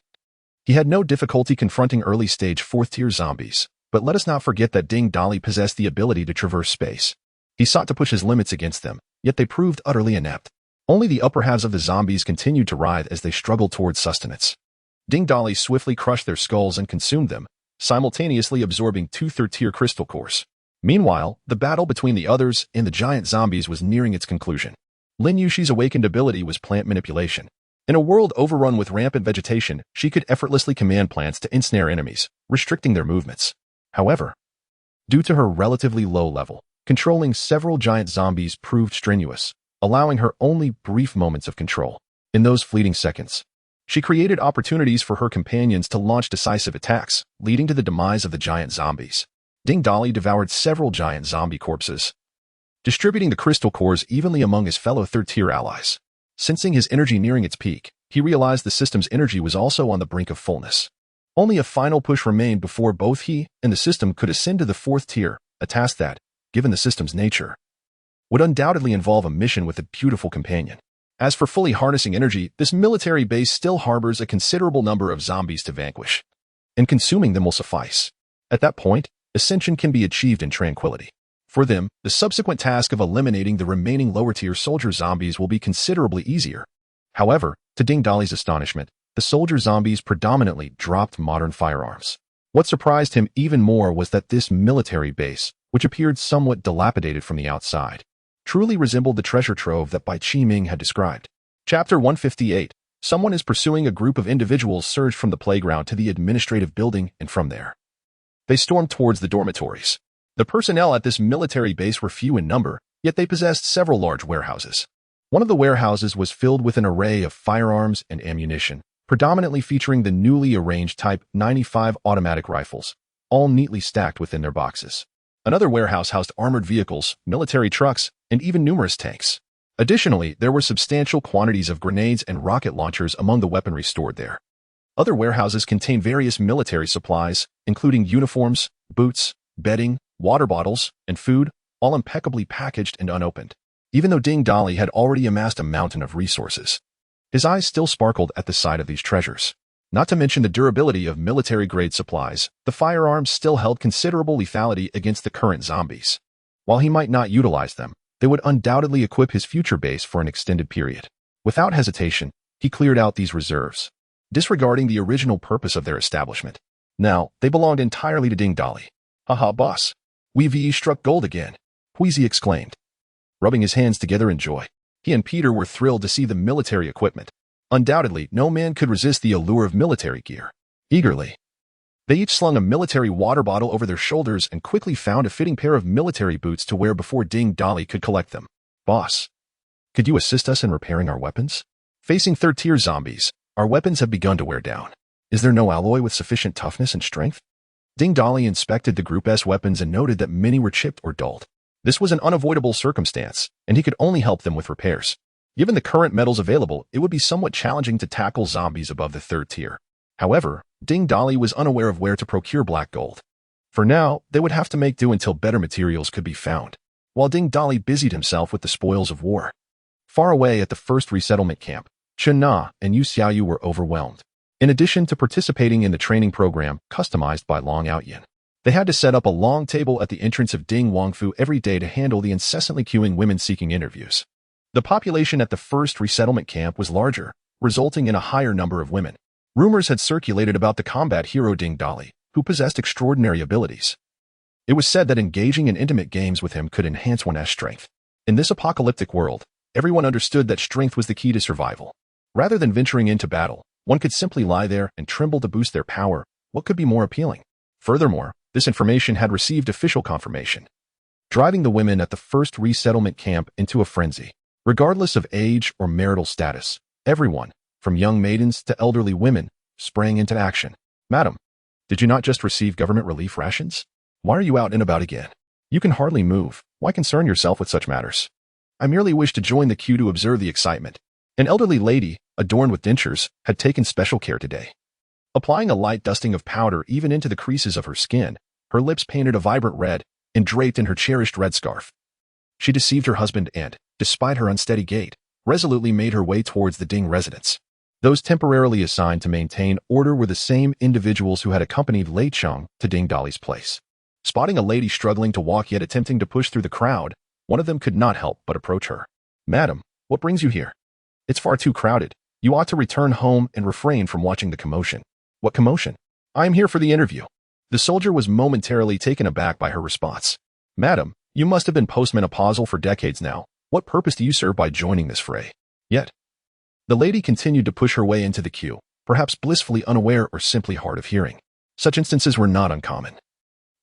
He had no difficulty confronting early-stage fourth-tier zombies, but let us not forget that Ding Dali possessed the ability to traverse space. He sought to push his limits against them, yet they proved utterly inept. Only the upper halves of the zombies continued to writhe as they struggled towards sustenance. Ding Dolly swiftly crushed their skulls and consumed them, simultaneously absorbing 2 third-tier crystal cores. Meanwhile, the battle between the others and the giant zombies was nearing its conclusion. Lin Yushi's awakened ability was plant manipulation. In a world overrun with rampant vegetation, she could effortlessly command plants to ensnare enemies, restricting their movements. However, due to her relatively low level, controlling several giant zombies proved strenuous, allowing her only brief moments of control. In those fleeting seconds, she created opportunities for her companions to launch decisive attacks, leading to the demise of the giant zombies. Ding Dolly devoured several giant zombie corpses, distributing the crystal cores evenly among his fellow third-tier allies. Sensing his energy nearing its peak, he realized the system's energy was also on the brink of fullness. Only a final push remained before both he and the system could ascend to the 4th tier, a task that, given the system's nature, would undoubtedly involve a mission with a beautiful companion. As for fully harnessing energy, this military base still harbors a considerable number of zombies to vanquish, and consuming them will suffice. At that point, ascension can be achieved in tranquility. For them, the subsequent task of eliminating the remaining lower-tier soldier zombies will be considerably easier. However, to Ding Dolly's astonishment, the soldier zombies predominantly dropped modern firearms. What surprised him even more was that this military base, which appeared somewhat dilapidated from the outside, truly resembled the treasure trove that Bai Qiming had described. Chapter 158. Someone is pursuing a group of individuals surged from the playground to the administrative building, and from there, they stormed towards the dormitories. The personnel at this military base were few in number, yet they possessed several large warehouses. One of the warehouses was filled with an array of firearms and ammunition, predominantly featuring the newly arranged Type 95 automatic rifles, all neatly stacked within their boxes. Another warehouse housed armored vehicles, military trucks, and even numerous tanks. Additionally, there were substantial quantities of grenades and rocket launchers among the weaponry stored there. Other warehouses contained various military supplies, including uniforms, boots, bedding, water bottles, and food, all impeccably packaged and unopened. Even though Ding Dolly had already amassed a mountain of resources, his eyes still sparkled at the sight of these treasures. Not to mention the durability of military-grade supplies, the firearms still held considerable lethality against the current zombies. While he might not utilize them, they would undoubtedly equip his future base for an extended period. Without hesitation, he cleared out these reserves, disregarding the original purpose of their establishment. Now, they belonged entirely to Ding Dolly. Haha, boss. We've struck gold again, Huizi exclaimed, rubbing his hands together in joy. He and Peter were thrilled to see the military equipment. Undoubtedly, no man could resist the allure of military gear. Eagerly, they each slung a military water bottle over their shoulders and quickly found a fitting pair of military boots to wear before Ding Dolly could collect them. Boss, could you assist us in repairing our weapons? Facing third-tier zombies, our weapons have begun to wear down. Is there no alloy with sufficient toughness and strength? Ding Dolly inspected the Group S weapons and noted that many were chipped or dulled. This was an unavoidable circumstance, and he could only help them with repairs. Given the current metals available, it would be somewhat challenging to tackle zombies above the 3rd tier. However, Ding Dolly was unaware of where to procure black gold. For now, they would have to make do until better materials could be found, while Ding Dolly busied himself with the spoils of war. Far away at the first resettlement camp, Chen Na and Yu Xiaoyu were overwhelmed. In addition to participating in the training program customized by Long Outyin, they had to set up a long table at the entrance of Ding Wangfu every day to handle the incessantly queuing women seeking interviews. The population at the first resettlement camp was larger, resulting in a higher number of women. Rumors had circulated about the combat hero Ding Dolly, who possessed extraordinary abilities. It was said that engaging in intimate games with him could enhance one's strength. In this apocalyptic world, everyone understood that strength was the key to survival. Rather than venturing into battle, one could simply lie there and tremble to boost their power. What could be more appealing? Furthermore, this information had received official confirmation, driving the women at the first resettlement camp into a frenzy. Regardless of age or marital status, everyone, from young maidens to elderly women, sprang into action. Madam, did you not just receive government relief rations? Why are you out and about again? You can hardly move. Why concern yourself with such matters? I merely wish to join the queue to observe the excitement. An elderly lady, adorned with dentures, had taken special care today. Applying a light dusting of powder even into the creases of her skin, her lips painted a vibrant red, and draped in her cherished red scarf. She deceived her husband and, despite her unsteady gait, resolutely made her way towards the Ding residence. Those temporarily assigned to maintain order were the same individuals who had accompanied Lei Cheng to Ding Dolly's place. Spotting a lady struggling to walk yet attempting to push through the crowd, one of them could not help but approach her. Madam, what brings you here? It's far too crowded. You ought to return home and refrain from watching the commotion. What commotion? I am here for the interview. The soldier was momentarily taken aback by her response. Madam, you must have been postmenopausal for decades now. What purpose do you serve by joining this fray? Yet, the lady continued to push her way into the queue, perhaps blissfully unaware or simply hard of hearing. Such instances were not uncommon.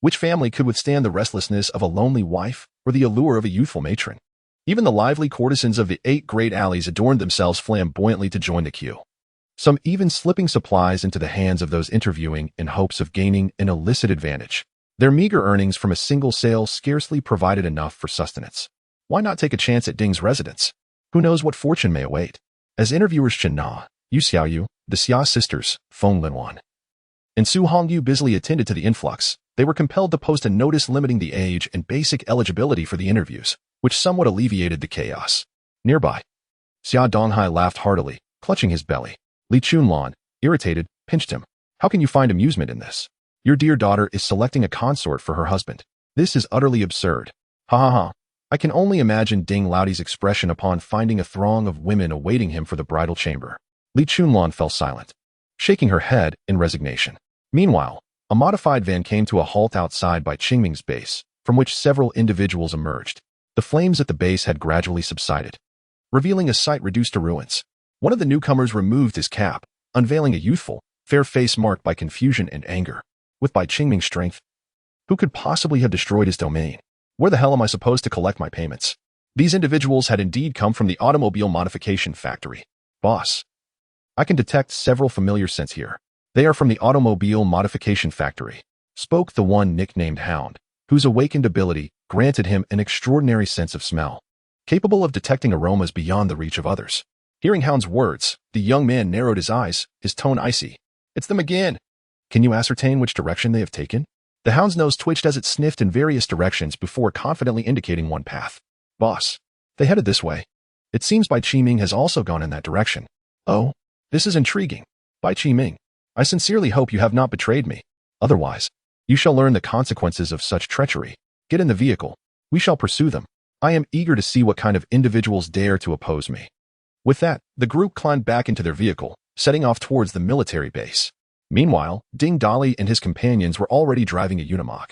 Which family could withstand the restlessness of a lonely wife or the allure of a youthful matron? Even the lively courtesans of the 8 great alleys adorned themselves flamboyantly to join the queue. Some even slipping supplies into the hands of those interviewing in hopes of gaining an illicit advantage. Their meager earnings from a single sale scarcely provided enough for sustenance. Why not take a chance at Ding's residence? Who knows what fortune may await? As interviewers Chen Na, Yu Xiaoyu, the Xia sisters, Feng Linwan, and Su Hongyu busily attended to the influx, they were compelled to post a notice limiting the age and basic eligibility for the interviews, which somewhat alleviated the chaos. Nearby, Xia Donghai laughed heartily, clutching his belly. Li Chunlan, irritated, pinched him. How can you find amusement in this? Your dear daughter is selecting a consort for her husband. This is utterly absurd. Ha ha ha. I can only imagine Ding Laodi's expression upon finding a throng of women awaiting him for the bridal chamber. Li Chunlan fell silent, shaking her head in resignation. Meanwhile, a modified van came to a halt outside by Qingming's base, from which several individuals emerged. The flames at the base had gradually subsided, revealing a sight reduced to ruins. One of the newcomers removed his cap, unveiling a youthful, fair face marked by confusion and anger. With Bai Qingming's strength, who could possibly have destroyed his domain? Where the hell am I supposed to collect my payments? These individuals had indeed come from the automobile modification factory. Boss, I can detect several familiar scents here. They are from the automobile modification factory, spoke the one nicknamed Hound, whose awakened ability granted him an extraordinary sense of smell, capable of detecting aromas beyond the reach of others. Hearing Hound's words, the young man narrowed his eyes, his tone icy. It's them again. Can you ascertain which direction they have taken? The Hound's nose twitched as it sniffed in various directions before confidently indicating one path. Boss, they headed this way. It seems Bai Qiming has also gone in that direction. Oh, this is intriguing. Bai Qiming, I sincerely hope you have not betrayed me. Otherwise, you shall learn the consequences of such treachery. Get in the vehicle. We shall pursue them. I am eager to see what kind of individuals dare to oppose me. With that, the group climbed back into their vehicle, setting off towards the military base. Meanwhile, Ding Dali and his companions were already driving a Unimog,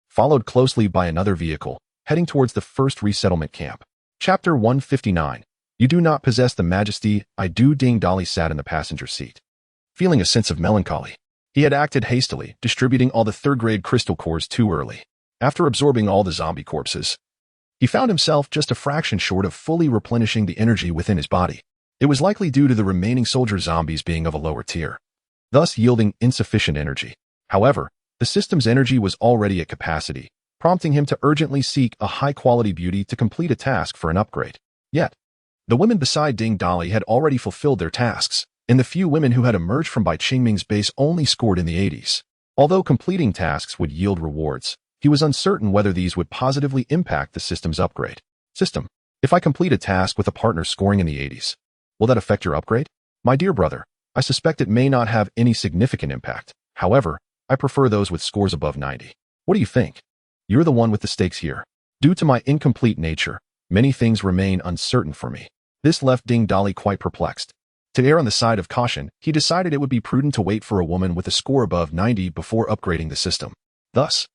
followed closely by another vehicle, heading towards the first resettlement camp. Chapter 159. You do not possess the majesty I do. Ding Dali sat in the passenger seat, feeling a sense of melancholy. He had acted hastily, distributing all the third-grade crystal cores too early. After absorbing all the zombie corpses, he found himself just a fraction short of fully replenishing the energy within his body. It was likely due to the remaining soldier zombies being of a lower tier, thus yielding insufficient energy. However, the system's energy was already at capacity, prompting him to urgently seek a high-quality beauty to complete a task for an upgrade. Yet, the women beside Ding Dali had already fulfilled their tasks, and the few women who had emerged from Bai Qingming's base only scored in the 80s. Although completing tasks would yield rewards, he was uncertain whether these would positively impact the system's upgrade. System, if I complete a task with a partner scoring in the 80s, will that affect your upgrade? My dear brother, I suspect it may not have any significant impact. However, I prefer those with scores above 90. What do you think? You're the one with the stakes here. Due to my incomplete nature, many things remain uncertain for me. This left Ding Dali quite perplexed. To err on the side of caution, he decided it would be prudent to wait for a woman with a score above 90 before upgrading the system. Thus,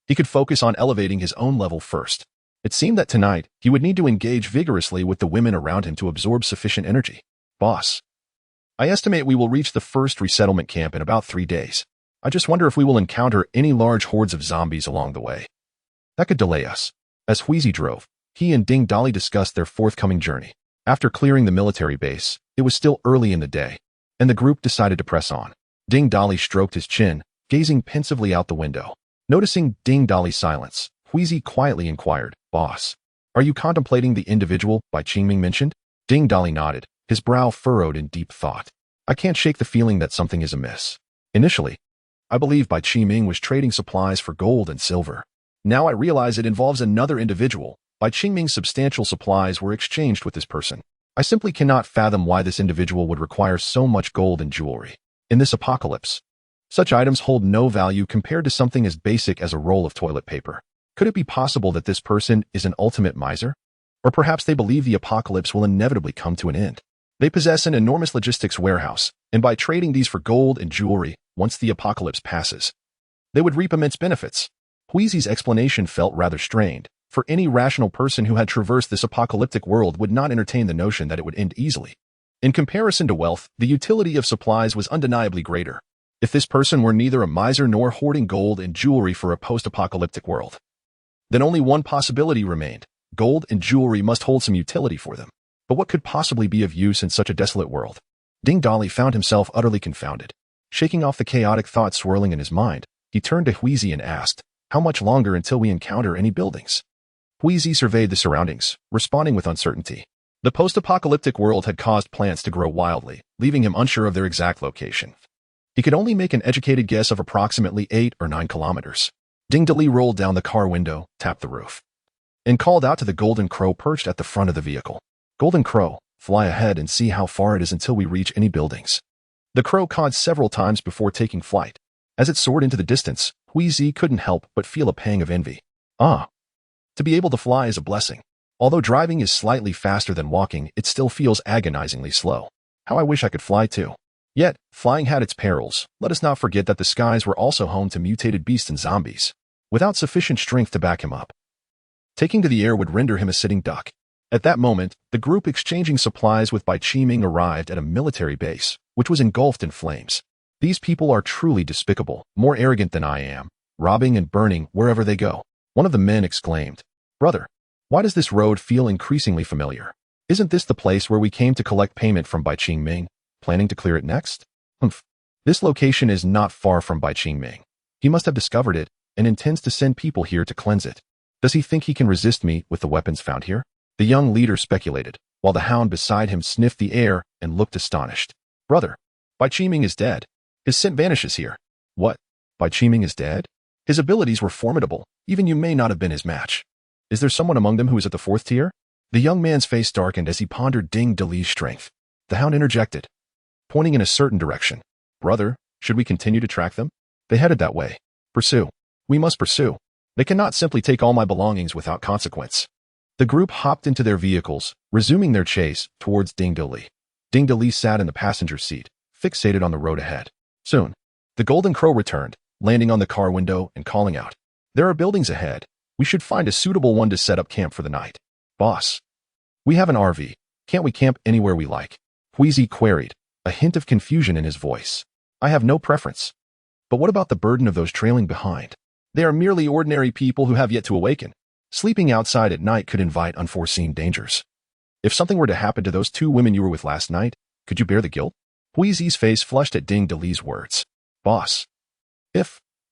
he could focus on elevating his own level first. It seemed that tonight, he would need to engage vigorously with the women around him to absorb sufficient energy. Boss, I estimate we will reach the first resettlement camp in about 3 days. I just wonder if we will encounter any large hordes of zombies along the way. That could delay us. As Wheezy drove, he and Ding Dali discussed their forthcoming journey. After clearing the military base, it was still early in the day, and the group decided to press on. Ding Dali stroked his chin, gazing pensively out the window. Noticing Ding Dali's silence, Wheezy quietly inquired, Boss, are you contemplating the individual Bai Qingming mentioned? Ding Dali nodded, his brow furrowed in deep thought. I can't shake the feeling that something is amiss. Initially, I believed Bai Qingming was trading supplies for gold and silver. Now I realize it involves another individual. Bai Qingming's substantial supplies were exchanged with this person. I simply cannot fathom why this individual would require so much gold and jewelry. In this apocalypse, such items hold no value compared to something as basic as a roll of toilet paper. Could it be possible that this person is an ultimate miser? Or perhaps they believe the apocalypse will inevitably come to an end. They possess an enormous logistics warehouse, and by trading these for gold and jewelry, once the apocalypse passes, they would reap immense benefits. Huizi's explanation felt rather strained, for any rational person who had traversed this apocalyptic world would not entertain the notion that it would end easily. In comparison to wealth, the utility of supplies was undeniably greater. If this person were neither a miser nor hoarding gold and jewelry for a post-apocalyptic world, then only one possibility remained. Gold and jewelry must hold some utility for them. But what could possibly be of use in such a desolate world? Ding Dali found himself utterly confounded. Shaking off the chaotic thoughts swirling in his mind, he turned to Huizi and asked, "How much longer until we encounter any buildings?" Huizi surveyed the surroundings, responding with uncertainty. The post-apocalyptic world had caused plants to grow wildly, leaving him unsure of their exact location. He could only make an educated guess of approximately 8 or 9 kilometers. Ding Dali rolled down the car window, tapped the roof, and called out to the golden crow perched at the front of the vehicle. "Golden crow, fly ahead and see how far it is until we reach any buildings." The crow cawed several times before taking flight. As it soared into the distance, Huizi couldn't help but feel a pang of envy. To be able to fly is a blessing. Although driving is slightly faster than walking, it still feels agonizingly slow. How I wish I could fly too. Yet, flying had its perils. Let us not forget that the skies were also home to mutated beasts and zombies, without sufficient strength to back him up. Taking to the air would render him a sitting duck. At that moment, the group exchanging supplies with Bai Qiming arrived at a military base, which was engulfed in flames. These people are truly despicable, more arrogant than I am, robbing and burning wherever they go. One of the men exclaimed, "Brother, why does this road feel increasingly familiar? Isn't this the place where we came to collect payment from Bai Qiming, planning to clear it next?" "Humph. This location is not far from Bai Qiming. He must have discovered it and intends to send people here to cleanse it. Does he think he can resist me with the weapons found here?" The young leader speculated, while the hound beside him sniffed the air and looked astonished. "Brother, Bai Qiming is dead. His scent vanishes here." "What? Bai Qiming is dead? His abilities were formidable. Even you may not have been his match. Is there someone among them who is at the 4th tier?" The young man's face darkened as he pondered Ding Dali's strength. The hound interjected, pointing in a certain direction. "Brother, should we continue to track them? They headed that way. Pursue. We must pursue. They cannot simply take all my belongings without consequence." The group hopped into their vehicles, resuming their chase towards Ding Dali. Ding Dali sat in the passenger seat, fixated on the road ahead. Soon, the golden crow returned, landing on the car window and calling out, "There are buildings ahead. We should find a suitable one to set up camp for the night." "Boss, we have an RV. Can't we camp anywhere we like?" Huizi queried, a hint of confusion in his voice. "I have no preference. But what about the burden of those trailing behind? They are merely ordinary people who have yet to awaken. Sleeping outside at night could invite unforeseen dangers. If something were to happen to those 2 women you were with last night, could you bear the guilt?" Huizi's face flushed at Ding Dali's words. "Boss,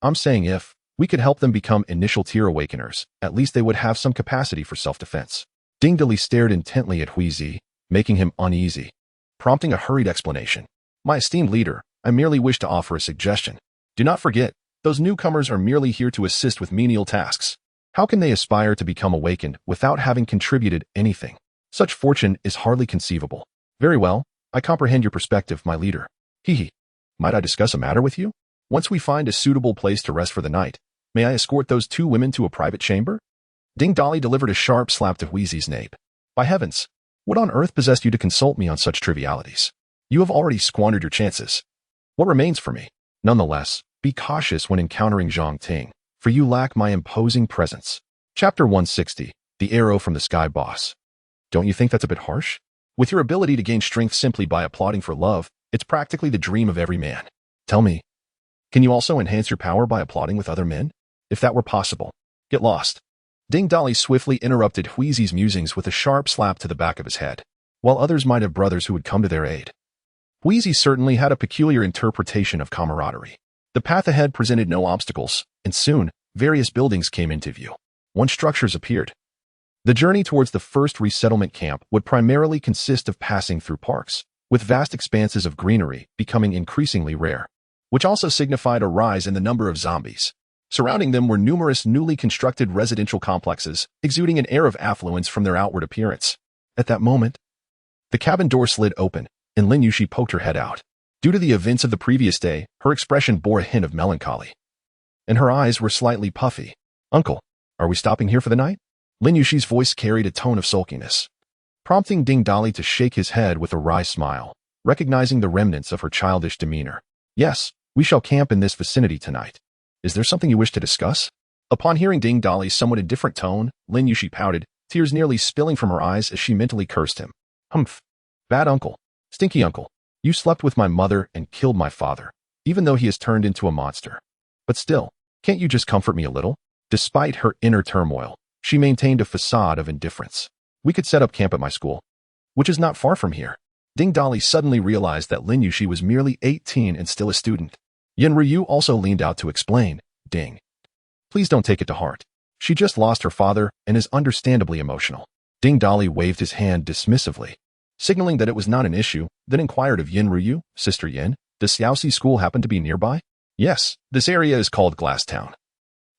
I'm saying if, we could help them become initial tier awakeners, at least they would have some capacity for self-defense." Ding Dali stared intently at Huizi, making him uneasy, prompting a hurried explanation. "My esteemed leader, I merely wish to offer a suggestion. Do not forget, those newcomers are merely here to assist with menial tasks. How can they aspire to become awakened without having contributed anything? Such fortune is hardly conceivable." "Very well, I comprehend your perspective, my leader. Hee. Might I discuss a matter with you? Once we find a suitable place to rest for the night, may I escort those 2 women to a private chamber?" Ding Dali delivered a sharp slap to Huizi's nape. "By heavens, what on earth possessed you to consult me on such trivialities? You have already squandered your chances. What remains for me? Nonetheless, be cautious when encountering Zhang Ting, for you lack my imposing presence." Chapter 160, The Arrow from the Sky Boss. Don't you think that's a bit harsh? With your ability to gain strength simply by applauding for love, it's practically the dream of every man. Tell me, can you also enhance your power by applauding with other men? If that were possible, get lost. Ding Dali swiftly interrupted Huizi's musings with a sharp slap to the back of his head, while others might have brothers who would come to their aid. Huizi certainly had a peculiar interpretation of camaraderie. The path ahead presented no obstacles, and soon, various buildings came into view. Once structures appeared. The journey towards the first resettlement camp would primarily consist of passing through parks, with vast expanses of greenery becoming increasingly rare, which also signified a rise in the number of zombies. Surrounding them were numerous newly constructed residential complexes, exuding an air of affluence from their outward appearance. At that moment, the cabin door slid open, and Lin Yushi poked her head out. Due to the events of the previous day, her expression bore a hint of melancholy, and her eyes were slightly puffy. "Uncle, are we stopping here for the night?" Lin Yushi's voice carried a tone of sulkiness. prompting Ding Dali to shake his head with a wry smile, recognizing the remnants of her childish demeanor. Yes, we shall camp in this vicinity tonight. Is there something you wish to discuss? Upon hearing Ding Dali's somewhat indifferent tone, Lin Yushi pouted, tears nearly spilling from her eyes as she mentally cursed him. Humph. Bad uncle. Stinky uncle. You slept with my mother and killed my father, even though he has turned into a monster. But still, can't you just comfort me a little? Despite her inner turmoil, she maintained a facade of indifference. We could set up camp at my school, which is not far from here. Ding Dali suddenly realized that Lin Yushi was merely 18 and still a student. Yin Ryu also leaned out to explain, Ding. Please don't take it to heart. She just lost her father and is understandably emotional. Ding Dali waved his hand dismissively, signaling that it was not an issue, then inquired of Yin Ryu, Sister Yin, does Xiaoxi school happen to be nearby? Yes, this area is called Glass Town,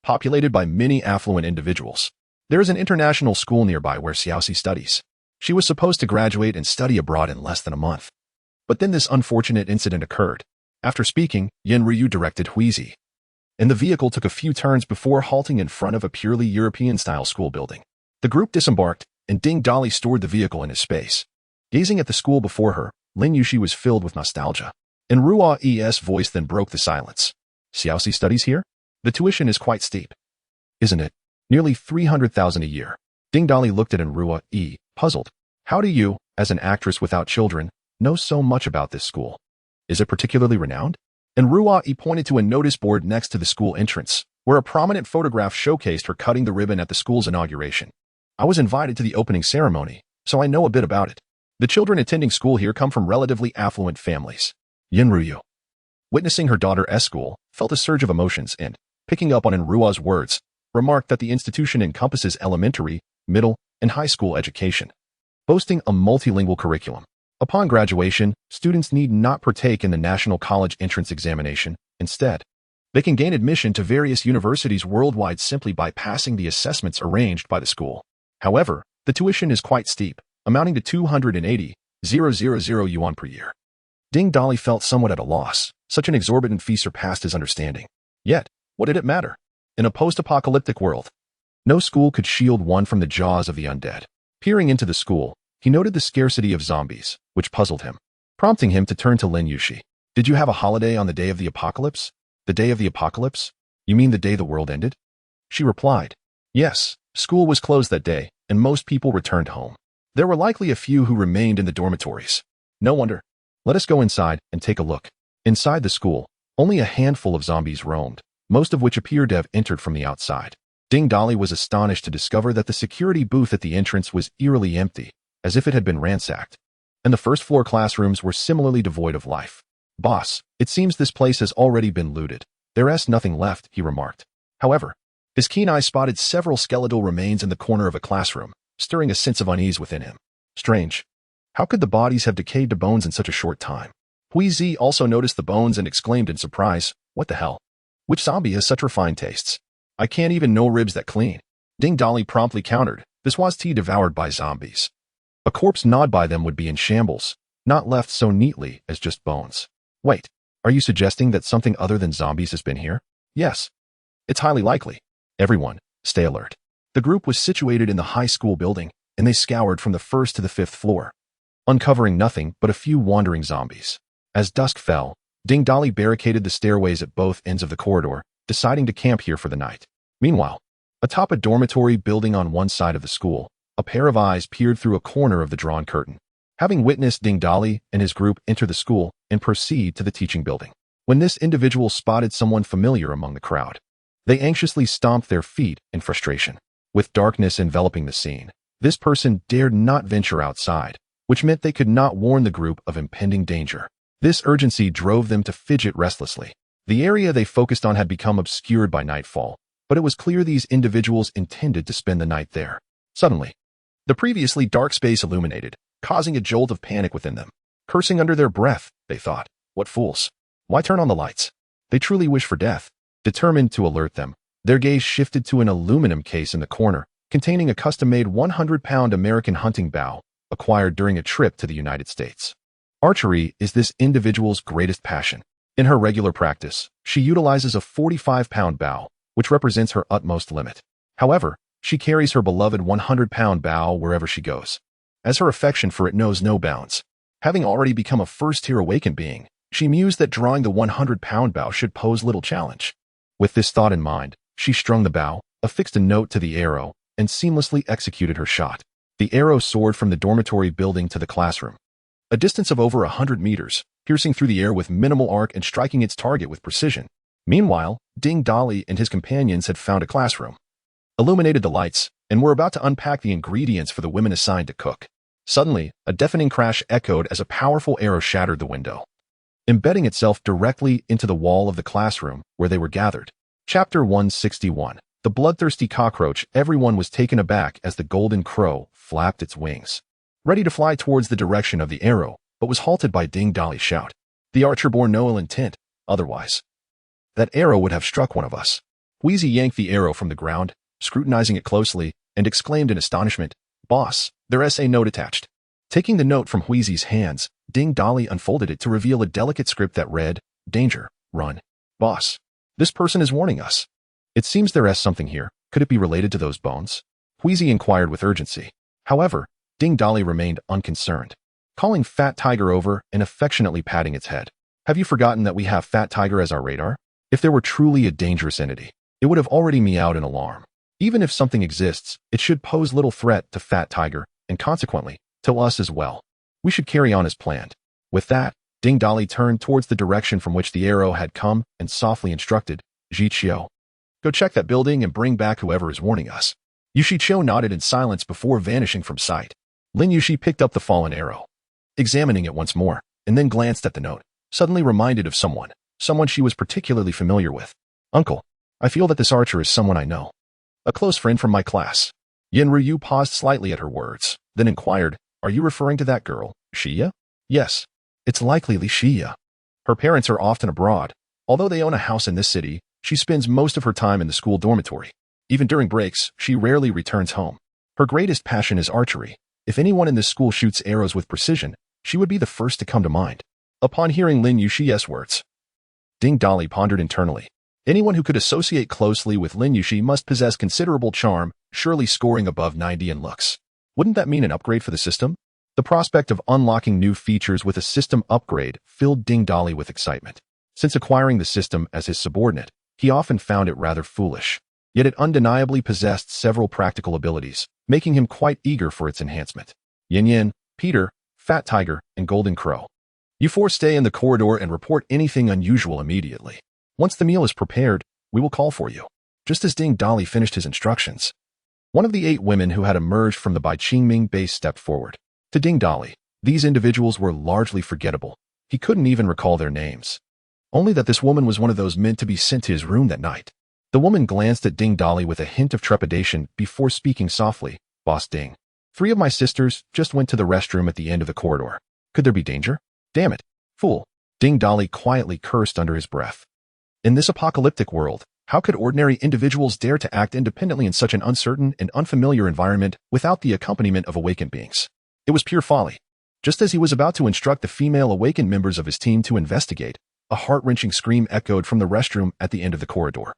populated by many affluent individuals. There is an international school nearby where Xiaoxi studies. She was supposed to graduate and study abroad in less than a month. But then this unfortunate incident occurred. After speaking, Yin Ryu directed Huizi, and the vehicle took a few turns before halting in front of a purely European-style school building. The group disembarked, and Ding Dali stored the vehicle in his space. Gazing at the school before her, Lin Yushi was filled with nostalgia. And Rua's voice then broke the silence. Xiaoxi studies here? The tuition is quite steep, isn't it? Nearly 300,000 a year. Ding Dali looked at Enrua, puzzled. How do you, as an actress without children, know so much about this school? Is it particularly renowned? Enrua pointed to a notice board next to the school entrance, where a prominent photograph showcased her cutting the ribbon at the school's inauguration. I was invited to the opening ceremony, so I know a bit about it. The children attending school here come from relatively affluent families. Yin Ryu, witnessing her daughter's school, felt a surge of emotions and, picking up on Enrua's words, remarked that the institution encompasses elementary, middle, and high school education, boasting a multilingual curriculum. Upon graduation, students need not partake in the National College Entrance Examination. Instead, they can gain admission to various universities worldwide simply by passing the assessments arranged by the school. However, the tuition is quite steep, amounting to 280,000 yuan per year. Ding Dali felt somewhat at a loss. Such an exorbitant fee surpassed his understanding. Yet, what did it matter? In a post-apocalyptic world, no school could shield one from the jaws of the undead. Peering into the school, he noted the scarcity of zombies, which puzzled him, prompting him to turn to Lin Yushi. Did you have a holiday on the day of the apocalypse? The day of the apocalypse? You mean the day the world ended? She replied, yes, school was closed that day, and most people returned home. There were likely a few who remained in the dormitories. No wonder. Let us go inside and take a look. Inside the school, only a handful of zombies roamed, most of which appeared to have entered from the outside. Ding Dali was astonished to discover that the security booth at the entrance was eerily empty, as if it had been ransacked, and the first-floor classrooms were similarly devoid of life. Boss, it seems this place has already been looted. There's nothing left, he remarked. However, his keen eye spotted several skeletal remains in the corner of a classroom, stirring a sense of unease within him. Strange. How could the bodies have decayed to bones in such a short time? Huizi also noticed the bones and exclaimed in surprise, what the hell? Which zombie has such refined tastes? I can't even know ribs that clean. Ding Dali promptly countered, this was tea devoured by zombies. A corpse gnawed by them would be in shambles, not left so neatly as just bones. Wait, are you suggesting that something other than zombies has been here? Yes. It's highly likely. Everyone, stay alert. The group was situated in the high school building, and they scoured from the first to the fifth floor, uncovering nothing but a few wandering zombies. As dusk fell, Ding Dali barricaded the stairways at both ends of the corridor, deciding to camp here for the night. Meanwhile, atop a dormitory building on one side of the school, a pair of eyes peered through a corner of the drawn curtain. Having witnessed Ding Dali and his group enter the school and proceed to the teaching building, when this individual spotted someone familiar among the crowd, they anxiously stomped their feet in frustration. With darkness enveloping the scene, this person dared not venture outside, which meant they could not warn the group of impending danger. This urgency drove them to fidget restlessly. The area they focused on had become obscured by nightfall, but it was clear these individuals intended to spend the night there. Suddenly, the previously dark space illuminated, causing a jolt of panic within them. Cursing under their breath, they thought, what fools. Why turn on the lights? They truly wish for death. Determined to alert them, their gaze shifted to an aluminum case in the corner, containing a custom-made 100-pound American hunting bow, acquired during a trip to the United States. Archery is this individual's greatest passion. In her regular practice, she utilizes a 45-pound bow, which represents her utmost limit. However, she carries her beloved 100-pound bow wherever she goes. as her affection for it knows no bounds. Having already become a first-tier awakened being, she mused that drawing the 100-pound bow should pose little challenge. With this thought in mind, she strung the bow, affixed a note to the arrow, and seamlessly executed her shot. The arrow soared from the dormitory building to the classroom, a distance of over 100 meters, piercing through the air with minimal arc and striking its target with precision. Meanwhile, Ding Dolly and his companions had found a classroom, illuminated the lights, and were about to unpack the ingredients for the women assigned to cook. Suddenly, a deafening crash echoed as a powerful arrow shattered the window, embedding itself directly into the wall of the classroom where they were gathered. Chapter 161. The bloodthirsty cockroach. Everyone was taken aback as the golden crow flapped its wings, ready to fly towards the direction of the arrow, but was halted by Ding Dolly's shout. The archer bore no ill intent, otherwise that arrow would have struck one of us. Wheezy yanked the arrow from the ground, scrutinizing it closely, and exclaimed in astonishment, "Boss, there's a note attached." Taking the note from Wheezy's hands, Ding Dolly unfolded it to reveal a delicate script that read, "Danger, run. Boss, this person is warning us. It seems there's something here. Could it be related to those bones?" Wheezy inquired with urgency. However, Ding Dolly remained unconcerned, calling Fat Tiger over and affectionately patting its head. "Have you forgotten that we have Fat Tiger as our radar? If there were truly a dangerous entity, it would have already meowed in alarm. Even if something exists, it should pose little threat to Fat Tiger, and consequently, to us as well. We should carry on as planned." With that, Ding Dolly turned towards the direction from which the arrow had come and softly instructed, "Jiqiu, go check that building and bring back whoever is warning us." Yushi-Cho nodded in silence before vanishing from sight. Lin Yushi picked up the fallen arrow, examining it once more, and then glanced at the note, suddenly reminded of someone she was particularly familiar with. "Uncle, I feel that this archer is someone I know. A close friend from my class." Yin Ryu paused slightly at her words, then inquired, "Are you referring to that girl, Xia?" "Yes, it's likely Xia. Her parents are often abroad. Although they own a house in this city, she spends most of her time in the school dormitory. Even during breaks, she rarely returns home. Her greatest passion is archery. If anyone in this school shoots arrows with precision, she would be the first to come to mind." Upon hearing Lin Yushi's words, Ding Dolly pondered internally. Anyone who could associate closely with Lin Yushi must possess considerable charm, surely scoring above 90 in looks. Wouldn't that mean an upgrade for the system? The prospect of unlocking new features with a system upgrade filled Ding Dolly with excitement. Since acquiring the system as his subordinate, he often found it rather foolish. Yet it undeniably possessed several practical abilities, making him quite eager for its enhancement. Yin Yin, Peter, Fat Tiger, and Golden Crow, you four stay in the corridor and report anything unusual immediately. Once the meal is prepared, we will call for you. Just as Ding Dolly finished his instructions, one of the 8 women who had emerged from the Baiqingming base stepped forward. To Ding Dolly, these individuals were largely forgettable. He couldn't even recall their names. Only that this woman was one of those meant to be sent to his room that night. The woman glanced at Ding Dolly with a hint of trepidation before speaking softly, "Boss Ding, 3 of my sisters just went to the restroom at the end of the corridor. Could there be danger?" "Damn it, fool," Ding Dolly quietly cursed under his breath. In this apocalyptic world, how could ordinary individuals dare to act independently in such an uncertain and unfamiliar environment without the accompaniment of awakened beings? It was pure folly. Just as he was about to instruct the female awakened members of his team to investigate, a heart-wrenching scream echoed from the restroom at the end of the corridor,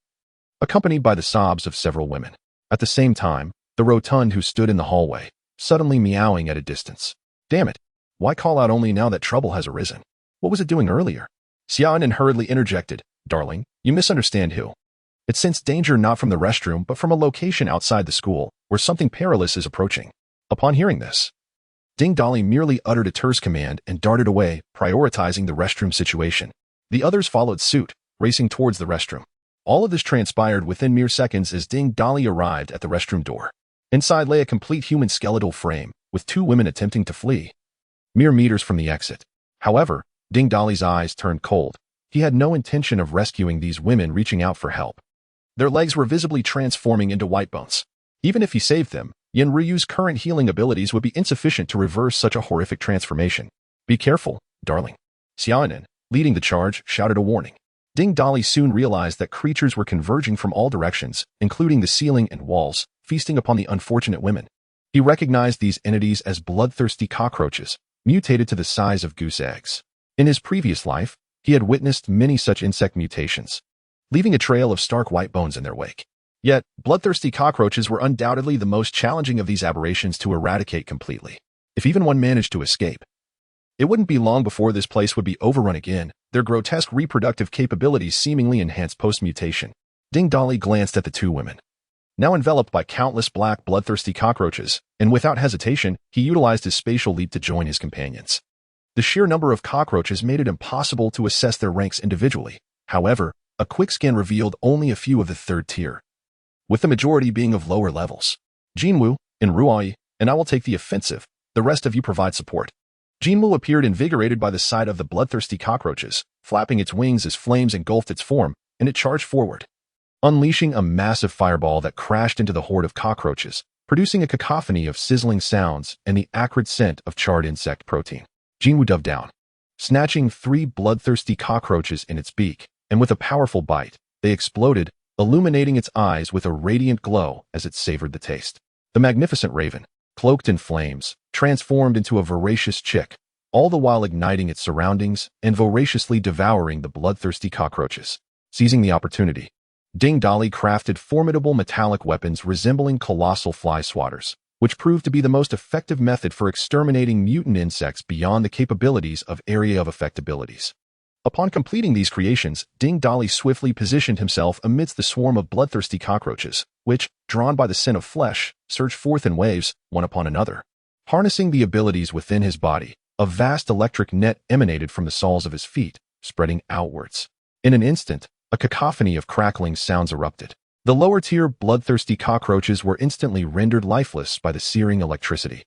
accompanied by the sobs of several women. At the same time, the rotund who stood in the hallway, suddenly meowing at a distance. "Damn it, why call out only now that trouble has arisen? What was it doing earlier?" Xiaonan hurriedly interjected, "Darling, you misunderstand who. It sensed danger not from the restroom but from a location outside the school, where something perilous is approaching." Upon hearing this, Ding Dolly merely uttered a terse command and darted away, prioritizing the restroom situation. The others followed suit, racing towards the restroom. All of this transpired within mere seconds as Ding Dolly arrived at the restroom door. Inside lay a complete human skeletal frame, with 2 women attempting to flee, mere meters from the exit. However, Ding Dolly's eyes turned cold. He had no intention of rescuing these women reaching out for help. Their legs were visibly transforming into white bones. Even if he saved them, Yin Ryu's current healing abilities would be insufficient to reverse such a horrific transformation. "Be careful, darling." Xiaonan, leading the charge, shouted a warning. Ding Dolly soon realized that creatures were converging from all directions, including the ceiling and walls, feasting upon the unfortunate women. He recognized these entities as bloodthirsty cockroaches, mutated to the size of goose eggs. In his previous life, he had witnessed many such insect mutations, leaving a trail of stark white bones in their wake. Yet, bloodthirsty cockroaches were undoubtedly the most challenging of these aberrations to eradicate completely. If even one managed to escape, it wouldn't be long before this place would be overrun again, their grotesque reproductive capabilities seemingly enhanced post-mutation. Ding Dolly glanced at the two women. Now enveloped by countless black, bloodthirsty cockroaches, and without hesitation, he utilized his spatial leap to join his companions. The sheer number of cockroaches made it impossible to assess their ranks individually. However, a quick scan revealed only a few of the third tier, with the majority being of lower levels. Jinwoo and Ruai, and I will take the offensive. The rest of you provide support. Jinwoo appeared invigorated by the sight of the bloodthirsty cockroaches, flapping its wings as flames engulfed its form, and it charged forward, unleashing a massive fireball that crashed into the horde of cockroaches, producing a cacophony of sizzling sounds and the acrid scent of charred insect protein. Jinwoo dove down, snatching 3 bloodthirsty cockroaches in its beak, and with a powerful bite, they exploded, illuminating its eyes with a radiant glow as it savored the taste. The magnificent raven, cloaked in flames, transformed into a voracious chick, all the while igniting its surroundings and voraciously devouring the bloodthirsty cockroaches. Seizing the opportunity, Ding Dolly crafted formidable metallic weapons resembling colossal fly swatters, which proved to be the most effective method for exterminating mutant insects beyond the capabilities of area of affectabilities. Upon completing these creations, Ding Dolly swiftly positioned himself amidst the swarm of bloodthirsty cockroaches, which, drawn by the scent of flesh, surged forth in waves, one upon another. Harnessing the abilities within his body, a vast electric net emanated from the soles of his feet, spreading outwards. In an instant, a cacophony of crackling sounds erupted. The lower-tier bloodthirsty cockroaches were instantly rendered lifeless by the searing electricity,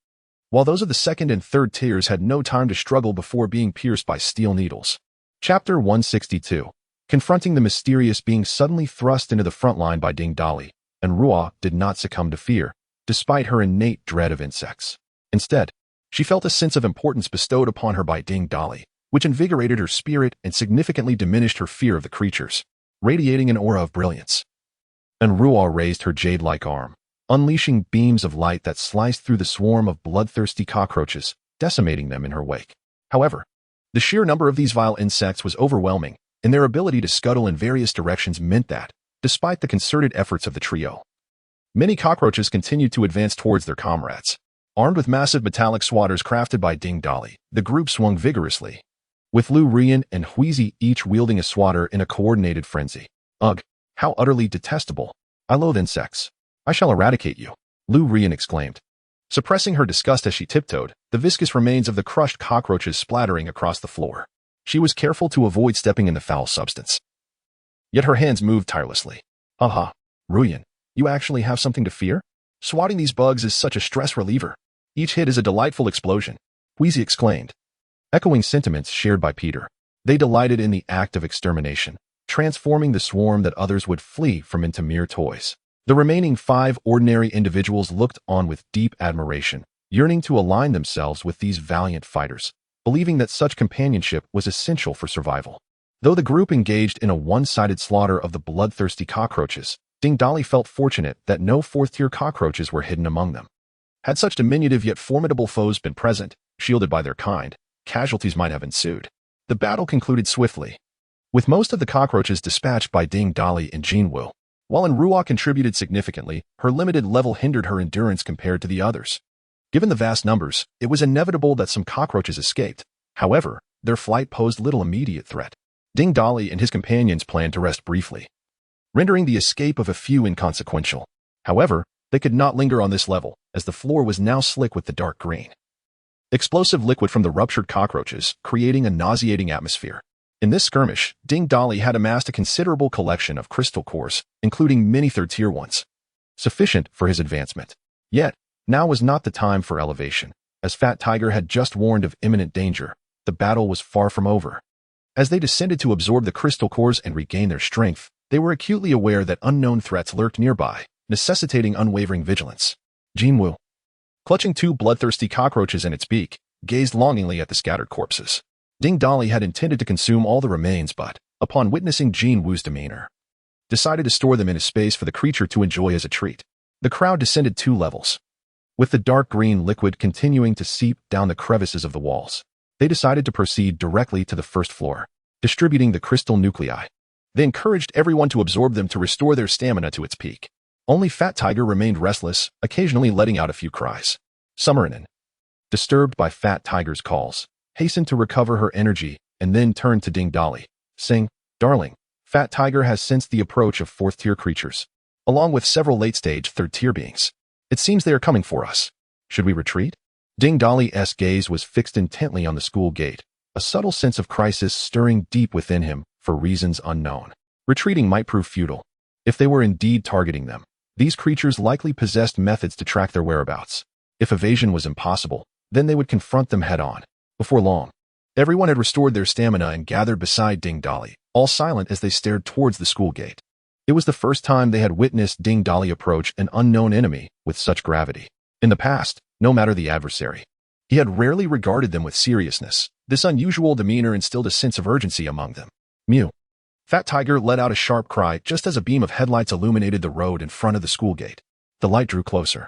while those of the second and third tiers had no time to struggle before being pierced by steel needles. Chapter 162. Confronting the mysterious being suddenly thrust into the front line by Ding Dolly, and Ruah did not succumb to fear, despite her innate dread of insects. Instead, she felt a sense of importance bestowed upon her by Ding Dolly, which invigorated her spirit and significantly diminished her fear of the creatures, radiating an aura of brilliance. And Ruah raised her jade-like arm, unleashing beams of light that sliced through the swarm of bloodthirsty cockroaches, decimating them in her wake. However, the sheer number of these vile insects was overwhelming, and their ability to scuttle in various directions meant that, despite the concerted efforts of the trio, many cockroaches continued to advance towards their comrades. Armed with massive metallic swatters crafted by Ding Dolly, the group swung vigorously, with Lu Rian and Huizi each wielding a swatter in a coordinated frenzy. Ugh, how utterly detestable. I loathe insects. I shall eradicate you, Lu Rian exclaimed, suppressing her disgust as she tiptoed, the viscous remains of the crushed cockroaches splattering across the floor. She was careful to avoid stepping in the foul substance, yet her hands moved tirelessly. Aha, Ruyan, you actually have something to fear? Swatting these bugs is such a stress reliever. Each hit is a delightful explosion, Huizi exclaimed, echoing sentiments shared by Peter. They delighted in the act of extermination, transforming the swarm that others would flee from into mere toys. The remaining 5 ordinary individuals looked on with deep admiration, yearning to align themselves with these valiant fighters, believing that such companionship was essential for survival. Though the group engaged in a one-sided slaughter of the bloodthirsty cockroaches, Ding Dolly felt fortunate that no 4th-tier cockroaches were hidden among them. Had such diminutive yet formidable foes been present, shielded by their kind, casualties might have ensued. The battle concluded swiftly, with most of the cockroaches dispatched by Ding Dolly and Jinwoo. While Ruah contributed significantly, her limited level hindered her endurance compared to the others. Given the vast numbers, it was inevitable that some cockroaches escaped. However, their flight posed little immediate threat. Ding Dolly and his companions planned to rest briefly, rendering the escape of a few inconsequential. However, they could not linger on this level, as the floor was now slick with the dark green explosive liquid from the ruptured cockroaches, creating a nauseating atmosphere. In this skirmish, Ding Dolly had amassed a considerable collection of crystal cores, including many third-tier ones, sufficient for his advancement. Yet, now was not the time for elevation. As Fat Tiger had just warned of imminent danger, the battle was far from over. As they descended to absorb the crystal cores and regain their strength, they were acutely aware that unknown threats lurked nearby, necessitating unwavering vigilance. Jinwoo, clutching 2 bloodthirsty cockroaches in its beak, gazed longingly at the scattered corpses. Ding Dolly had intended to consume all the remains but, upon witnessing Jinwoo's demeanor, decided to store them in a space for the creature to enjoy as a treat. The crowd descended 2 levels, with the dark green liquid continuing to seep down the crevices of the walls. They decided to proceed directly to the first floor, distributing the crystal nuclei. They encouraged everyone to absorb them to restore their stamina to its peak. Only Fat Tiger remained restless, occasionally letting out a few cries. Summerinen, disturbed by Fat Tiger's calls, hastened to recover her energy and then turned to Ding Dolly, saying, "Darling, Fat Tiger has sensed the approach of fourth-tier creatures, along with several late-stage third-tier beings. It seems they are coming for us. Should we retreat?" Ding Dolly's gaze was fixed intently on the school gate, a subtle sense of crisis stirring deep within him for reasons unknown. Retreating might prove futile. If they were indeed targeting them, these creatures likely possessed methods to track their whereabouts. If evasion was impossible, then they would confront them head-on. Before long, everyone had restored their stamina and gathered beside Ding Dolly, all silent as they stared towards the school gate. It was the first time they had witnessed Ding Dolly approach an unknown enemy with such gravity. In the past, no matter the adversary, he had rarely regarded them with seriousness. This unusual demeanor instilled a sense of urgency among them. Mew. Fat Tiger let out a sharp cry just as a beam of headlights illuminated the road in front of the school gate. The light drew closer,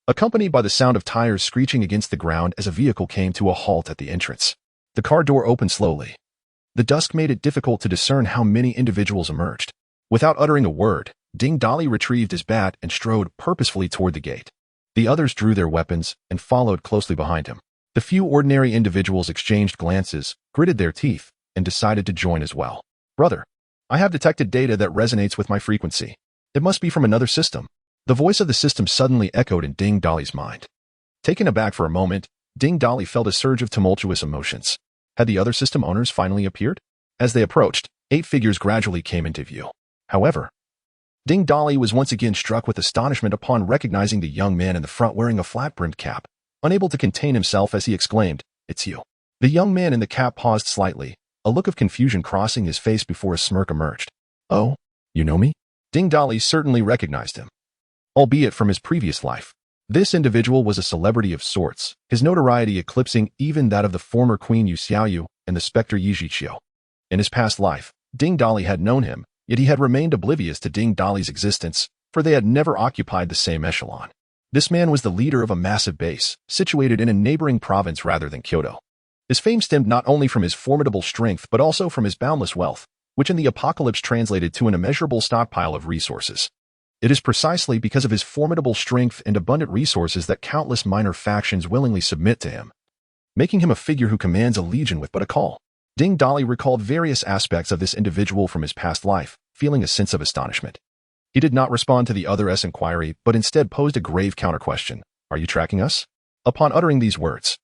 accompanied by the sound of tires screeching against the ground as a vehicle came to a halt at the entrance. The car door opened slowly. The dusk made it difficult to discern how many individuals emerged. Without uttering a word, Ding Dolly retrieved his bat and strode purposefully toward the gate. The others drew their weapons and followed closely behind him. The few ordinary individuals exchanged glances, gritted their teeth, and decided to join as well. "Brother, I have detected data that resonates with my frequency. It must be from another system." The voice of the system suddenly echoed in Ding Dolly's mind. Taken aback for a moment, Ding Dolly felt a surge of tumultuous emotions. Had the other system owners finally appeared? As they approached, 8 figures gradually came into view. However, Ding Dolly was once again struck with astonishment upon recognizing the young man in the front wearing a flat-brimmed cap, unable to contain himself as he exclaimed, "It's you." The young man in the cap paused slightly, a look of confusion crossing his face before a smirk emerged. "Oh, you know me?" Ding Dolly certainly recognized him, albeit from his previous life. This individual was a celebrity of sorts, his notoriety eclipsing even that of the former Queen Yu Xiaoyu and the Spectre Yi Zhiqiu. In his past life, Ding Dolly had known him, yet he had remained oblivious to Ding Dolly's existence, for they had never occupied the same echelon. This man was the leader of a massive base, situated in a neighboring province rather than Kyoto. His fame stemmed not only from his formidable strength but also from his boundless wealth, which in the apocalypse translated to an immeasurable stockpile of resources. It is precisely because of his formidable strength and abundant resources that countless minor factions willingly submit to him, making him a figure who commands a legion with but a call. Ding Dolly recalled various aspects of this individual from his past life, feeling a sense of astonishment. He did not respond to the other's inquiry, but instead posed a grave counter-question. "Are you tracking us?" Upon uttering these words,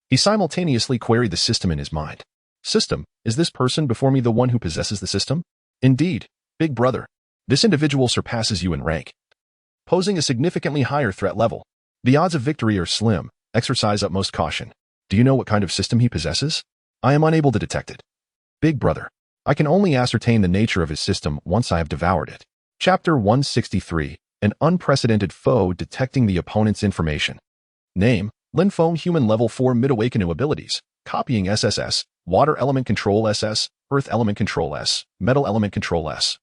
he simultaneously queried the system in his mind. "System, is this person before me the one who possesses the system?" "Indeed, big brother. This individual surpasses you in rank, posing a significantly higher threat level. The odds of victory are slim. Exercise utmost caution. Do you know what kind of system he possesses?" "I am unable to detect it, big brother. I can only ascertain the nature of his system once I have devoured it." Chapter 163, An Unprecedented Foe Detecting the Opponent's Information. Name, Linfone Human Level 4 Mid-Awakening Abilities, Copying SSS, Water Element Control SS, Earth Element Control S, Metal Element Control S,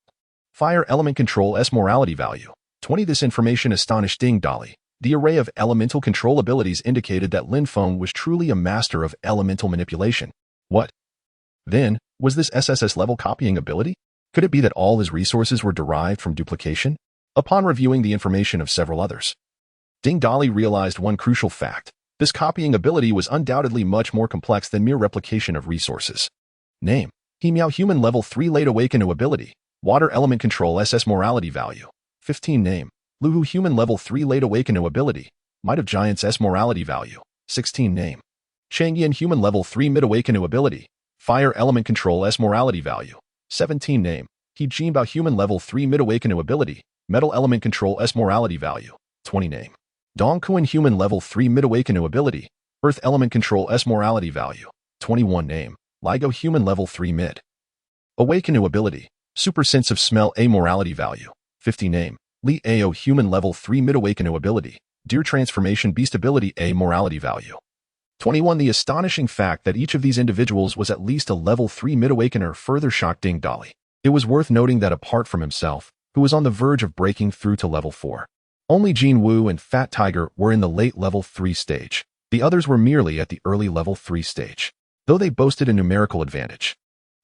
Fire Element Control S. Morality Value, 20. This information astonished Ding Dolly. The array of elemental control abilities indicated that Linfone was truly a master of elemental manipulation. What, then, was this SSS-level copying ability? Could it be that all his resources were derived from duplication? Upon reviewing the information of several others, Ding Dolly realized one crucial fact. This copying ability was undoubtedly much more complex than mere replication of resources. Name, He Miao Human Level 3 Late Awakening Ability, Water Element Control SS Morality Value, 15. Name, Luhu Human Level 3 Late Awakening Ability, Might of Giants S Morality Value, 16. Name, Changyan Human Level 3 Mid Awakening Ability, Fire Element Control S Morality Value, 17. Name, He Jinbao Human Level 3 Mid Awakening Ability, Metal Element Control S Morality Value, 20. Name, Dong Kuan Human Level 3 Mid Awakening Ability, Earth Element Control S Morality Value, 21. Name, Ligo Human Level 3 Mid Awakening Ability, Super Sense of Smell A Morality Value, 50. Name, Li Ao Human Level 3 Mid Awakening Ability, Deer Transformation Beast Ability A Morality Value, 21. The astonishing fact that each of these individuals was at least a Level 3 Mid-Awakener further shocked Ding Dolly. It was worth noting that apart from himself, who was on the verge of breaking through to Level 4, only Jin Wu and Fat Tiger were in the late Level 3 stage. The others were merely at the early Level 3 stage. Though they boasted a numerical advantage,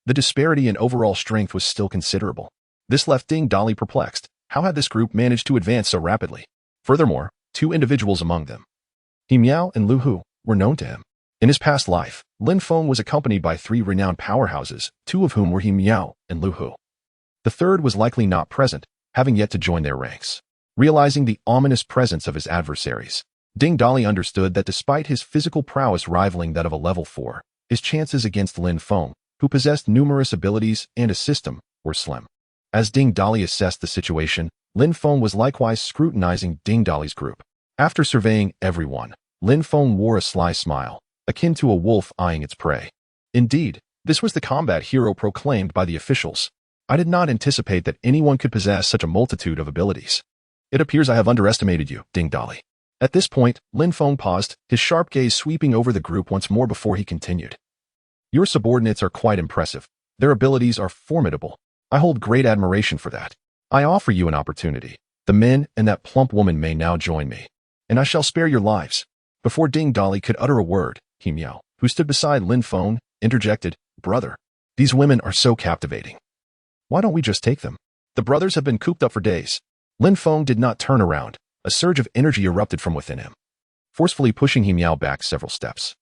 the disparity in overall strength was still considerable. This left Ding Dolly perplexed. How had this group managed to advance so rapidly? Furthermore, 2 individuals among them, He Miao and Lu Hu, were known to him. In his past life, Lin Feng was accompanied by 3 renowned powerhouses, 2 of whom were He Miao and Lu Hu. The third was likely not present, having yet to join their ranks. Realizing the ominous presence of his adversaries, Ding Dali understood that despite his physical prowess rivaling that of a level 4, his chances against Lin Feng, who possessed numerous abilities and a system, were slim. As Ding Dali assessed the situation, Lin Feng was likewise scrutinizing Ding Dali's group. After surveying everyone, Lin Feng wore a sly smile, akin to a wolf eyeing its prey. Indeed, this was the combat hero proclaimed by the officials. I did not anticipate that anyone could possess such a multitude of abilities. It appears I have underestimated you, Ding Dali. At this point, Lin Feng paused, his sharp gaze sweeping over the group once more before he continued. Your subordinates are quite impressive. Their abilities are formidable. I hold great admiration for that. I offer you an opportunity. The men and that plump woman may now join me, and I shall spare your lives. Before Ding Dali could utter a word, He Miao, who stood beside Lin Feng, interjected, Brother, these women are so captivating. Why don't we just take them? The brothers have been cooped up for days. Lin Feng did not turn around. A surge of energy erupted from within him, forcefully pushing He Miao back several steps.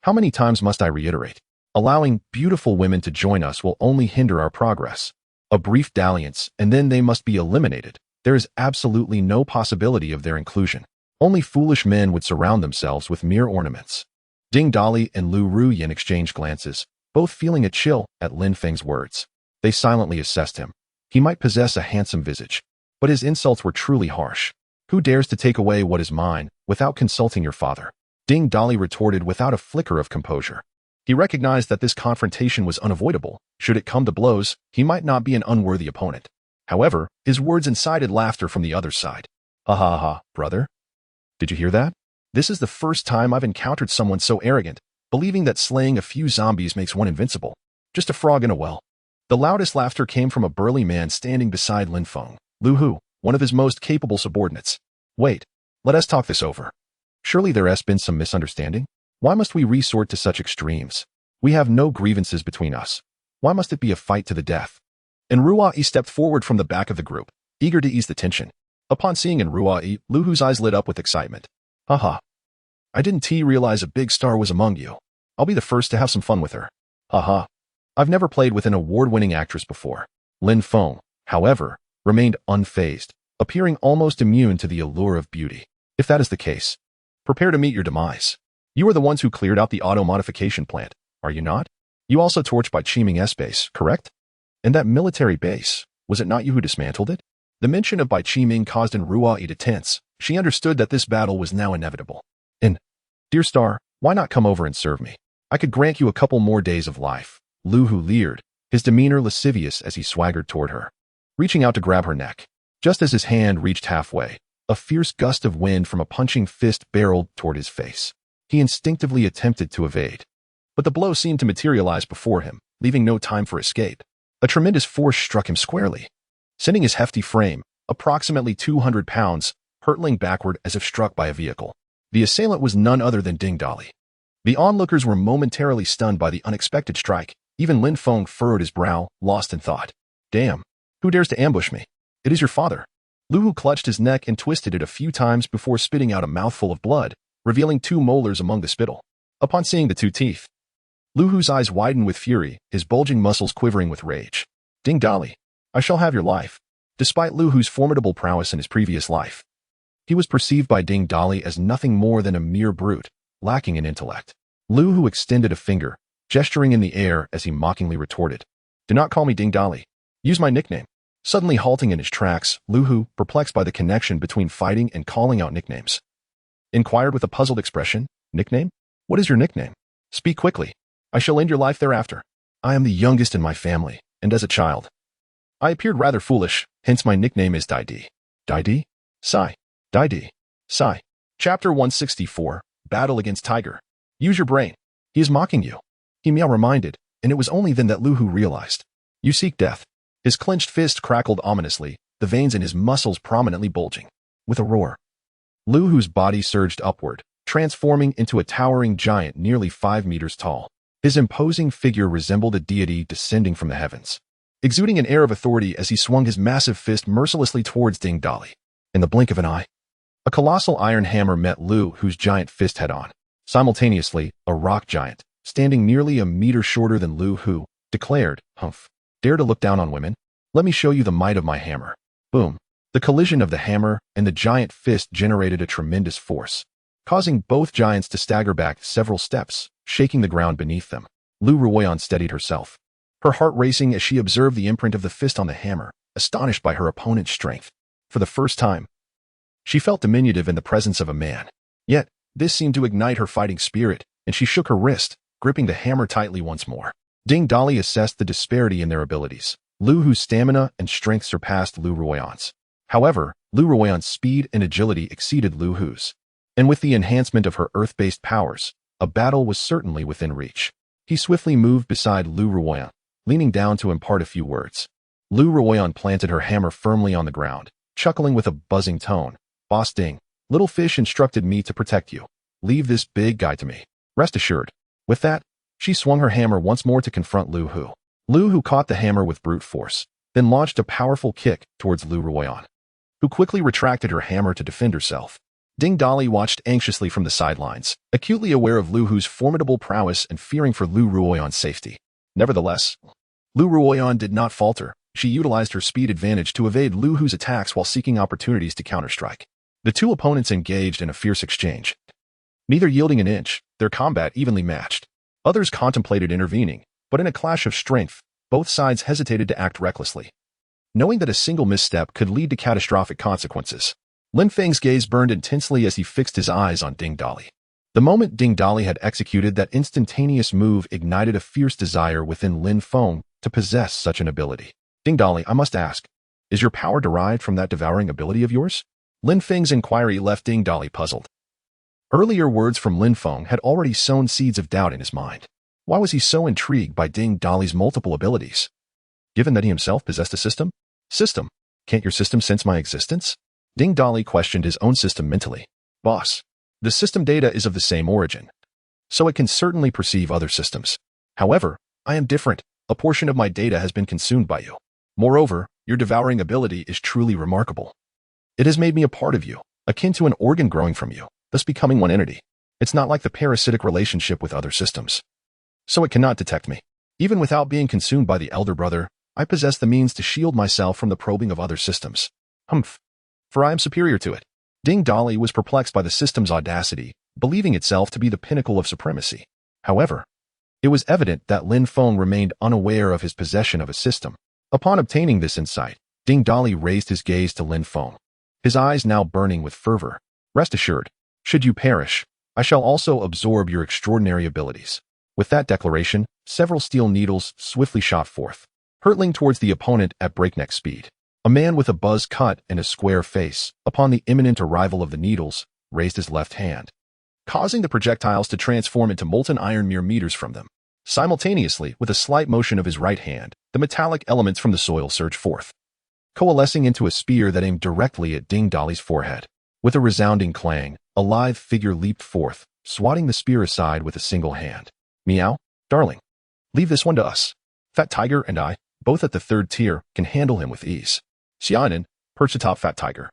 How many times must I reiterate? Allowing beautiful women to join us will only hinder our progress. A brief dalliance, and then they must be eliminated. There is absolutely no possibility of their inclusion. Only foolish men would surround themselves with mere ornaments. Ding Dali and Lu Ruyin exchanged glances, both feeling a chill at Lin Feng's words. They silently assessed him. He might possess a handsome visage, but his insults were truly harsh. Who dares to take away what is mine without consulting your father? Ding Dali retorted without a flicker of composure. He recognized that this confrontation was unavoidable. Should it come to blows, he might not be an unworthy opponent. However, his words incited laughter from the other side. Ha ha ha, brother. Did you hear that? This is the first time I've encountered someone so arrogant, believing that slaying a few zombies makes one invincible. Just a frog in a well. The loudest laughter came from a burly man standing beside Lin Feng, Lu Hu, one of his most capable subordinates. Wait, let us talk this over. Surely there has been some misunderstanding? Why must we resort to such extremes? We have no grievances between us. Why must it be a fight to the death? Enruai stepped forward from the back of the group, eager to ease the tension. Upon seeing Enruai, Lu Hu's eyes lit up with excitement. Haha. I didn't realize a big star was among you. I'll be the first to have some fun with her. Haha. I've never played with an award-winning actress before. Lin Feng, however, remained unfazed, appearing almost immune to the allure of beauty. If that is the case, prepare to meet your demise. You are the ones who cleared out the auto-modification plant, are you not? You also torched by Qiming S-Base, correct? And that military base, was it not you who dismantled it? The mention of Bai Qiming caused Enruai to tense. She understood that this battle was now inevitable. Dear Star, why not come over and serve me? I could grant you a couple more days of life. Lu Hu leered, his demeanor lascivious as he swaggered toward her, reaching out to grab her neck. Just as his hand reached halfway, a fierce gust of wind from a punching fist barreled toward his face. He instinctively attempted to evade, but the blow seemed to materialize before him, leaving no time for escape. A tremendous force struck him squarely, sending his hefty frame, approximately 200 pounds, hurtling backward as if struck by a vehicle. The assailant was none other than Ding Dali. The onlookers were momentarily stunned by the unexpected strike. Even Lin Feng furrowed his brow, lost in thought. Damn, who dares to ambush me? It is your father. Lu Hu clutched his neck and twisted it a few times before spitting out a mouthful of blood, revealing 2 molars among the spittle. Upon seeing the 2 teeth, Lu Hu's eyes widened with fury, his bulging muscles quivering with rage. Ding Dali, I shall have your life. Despite Lu Hu's formidable prowess in his previous life, he was perceived by Ding Dali as nothing more than a mere brute, lacking in intellect. Lu Hu extended a finger, gesturing in the air as he mockingly retorted. Do not call me Ding Dali. Use my nickname. Suddenly halting in his tracks, Lu Hu, perplexed by the connection between fighting and calling out nicknames, inquired with a puzzled expression. Nickname? What is your nickname? Speak quickly. I shall end your life thereafter. I am the youngest in my family, and as a child, I appeared rather foolish, hence my nickname is Dai Di. Dai Di? Sai. Dai Di. Sai. Chapter 164, Battle Against Tiger. Use your brain. He is mocking you. He Miao reminded, and it was only then that Lu Hu realized. You seek death. His clenched fist crackled ominously, the veins in his muscles prominently bulging. With a roar, Lu Hu's body surged upward, transforming into a towering giant nearly 5 meters tall. His imposing figure resembled a deity descending from the heavens, exuding an air of authority as he swung his massive fist mercilessly towards Ding Dali. In the blink of an eye, a colossal iron hammer met Lu Hu's giant fist head-on, Simultaneously, a rock giant, standing nearly a meter shorter than Lu Hu, declared, "Humph! Dare to look down on women? Let me show you the might of my hammer." Boom! The collision of the hammer and the giant fist generated a tremendous force, causing both giants to stagger back several steps, shaking the ground beneath them. Lu Ruoyan steadied herself, her heart racing as she observed the imprint of the fist on the hammer, astonished by her opponent's strength. For the first time, she felt diminutive in the presence of a man. Yet, this seemed to ignite her fighting spirit, and she shook her wrist, gripping the hammer tightly once more. Ding Dali assessed the disparity in their abilities. Lu Hu's stamina and strength surpassed Lu Ruoyan's. However, Lu Ruoyan's speed and agility exceeded Lu Hu's. And with the enhancement of her earth-based powers, a battle was certainly within reach. He swiftly moved beside Lu Ruoyan, leaning down to impart a few words. Lu Ruoyan planted her hammer firmly on the ground, chuckling with a buzzing tone. "Boss Ding, little fish instructed me to protect you. Leave this big guy to me. Rest assured." With that, she swung her hammer once more to confront Lu Hu. Lu Hu caught the hammer with brute force, then launched a powerful kick towards Lu Ruoyan, who quickly retracted her hammer to defend herself. Ding Dali watched anxiously from the sidelines, acutely aware of Lu Hu's formidable prowess and fearing for Lu Ruoyan's safety. Nevertheless, Lu Ruoyan did not falter. She utilized her speed advantage to evade Lu Hu's attacks while seeking opportunities to counterstrike. The two opponents engaged in a fierce exchange, neither yielding an inch, their combat evenly matched. Others contemplated intervening, but in a clash of strength, both sides hesitated to act recklessly, knowing that a single misstep could lead to catastrophic consequences. Lin Feng's gaze burned intensely as he fixed his eyes on Ding Dali. The moment Ding Dali had executed that instantaneous move ignited a fierce desire within Lin Feng to possess such an ability. "Ding Dali, I must ask, is your power derived from that devouring ability of yours?" Lin Feng's inquiry left Ding Dali puzzled. Earlier words from Lin Feng had already sown seeds of doubt in his mind. Why was he so intrigued by Ding Dali's multiple abilities? Given that he himself possessed a system? System? Can't your system sense my existence? Ding Dali questioned his own system mentally. "Boss, the system data is of the same origin, so it can certainly perceive other systems. However, I am different. A portion of my data has been consumed by you. Moreover, your devouring ability is truly remarkable. It has made me a part of you, akin to an organ growing from you, thus becoming one entity. It's not like the parasitic relationship with other systems, so it cannot detect me. Even without being consumed by the elder brother, I possess the means to shield myself from the probing of other systems. Humph. For I am superior to it." Ding Dali was perplexed by the system's audacity, believing itself to be the pinnacle of supremacy. However, it was evident that Lin Feng remained unaware of his possession of a system. Upon obtaining this insight, Ding Dali raised his gaze to Lin Feng, his eyes now burning with fervor. "Rest assured, should you perish, I shall also absorb your extraordinary abilities." With that declaration, several steel needles swiftly shot forth, hurtling towards the opponent at breakneck speed. A man with a buzz cut and a square face, upon the imminent arrival of the needles, raised his left hand, causing the projectiles to transform into molten iron mere meters from them. Simultaneously, with a slight motion of his right hand, the metallic elements from the soil surged forth, coalescing into a spear that aimed directly at Ding Dali's forehead. With a resounding clang, a lithe figure leaped forth, swatting the spear aside with a single hand. "Meow, darling. Leave this one to us. Fat Tiger and I, both at the 3rd tier, can handle him with ease." Xiaonan, perched atop Fat Tiger,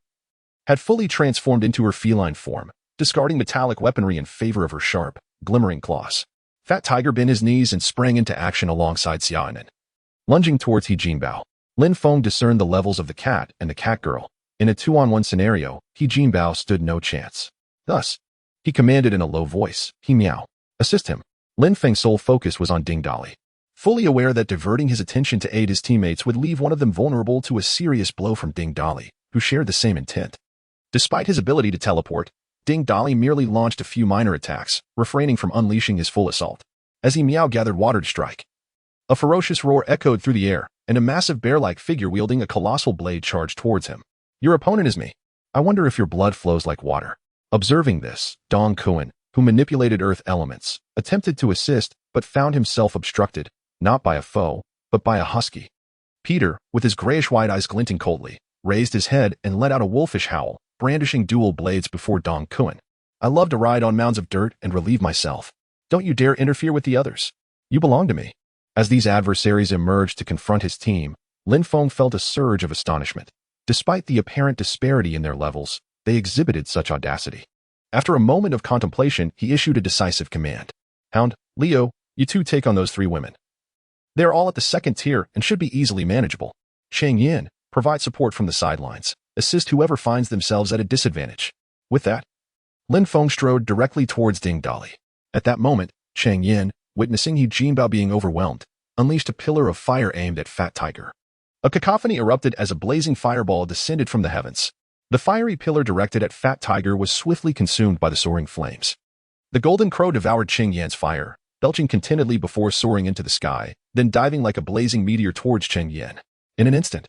had fully transformed into her feline form, discarding metallic weaponry in favor of her sharp, glimmering claws. Fat Tiger bent his knees and sprang into action alongside Xiaonan. Lunging towards He Jinbao, Lin Feng discerned the levels of the cat and the cat girl. In a 2-on-1 scenario, He Jinbao stood no chance. Thus, he commanded in a low voice, "He Miao, assist him." Lin Feng's sole focus was on Ding Dali, fully aware that diverting his attention to aid his teammates would leave one of them vulnerable to a serious blow from Ding Dali, who shared the same intent. Despite his ability to teleport, Ding Dali merely launched a few minor attacks, refraining from unleashing his full assault. As He Miao gathered water to strike, a ferocious roar echoed through the air, and a massive bear-like figure wielding a colossal blade charged towards him. "Your opponent is me. I wonder if your blood flows like water." Observing this, Dong Kuan, who manipulated earth elements, attempted to assist but found himself obstructed, not by a foe, but by a husky. Peter, with his grayish-white eyes glinting coldly, raised his head and let out a wolfish howl, brandishing dual blades before Dong Kuan. "I love to ride on mounds of dirt and relieve myself. Don't you dare interfere with the others. You belong to me." As these adversaries emerged to confront his team, Lin Feng felt a surge of astonishment. Despite the apparent disparity in their levels, they exhibited such audacity. After a moment of contemplation, he issued a decisive command. Hound, Leo, you two take on those 3 women. They are all at the 2nd tier and should be easily manageable. Chang Yin, provide support from the sidelines. Assist whoever finds themselves at a disadvantage. With that, Lin Feng strode directly towards Ding Dali. At that moment, Chang Yin, witnessing He Jinbao being overwhelmed, unleashed a pillar of fire aimed at Fat Tiger. A cacophony erupted as a blazing fireball descended from the heavens. The fiery pillar directed at Fat Tiger was swiftly consumed by the soaring flames. The golden crow devoured Chang Yin's fire, belching contentedly before soaring into the sky, then diving like a blazing meteor towards Chang Yin. In an instant,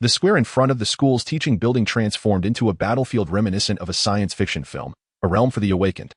the square in front of the school's teaching building transformed into a battlefield reminiscent of a science fiction film, a realm for the awakened.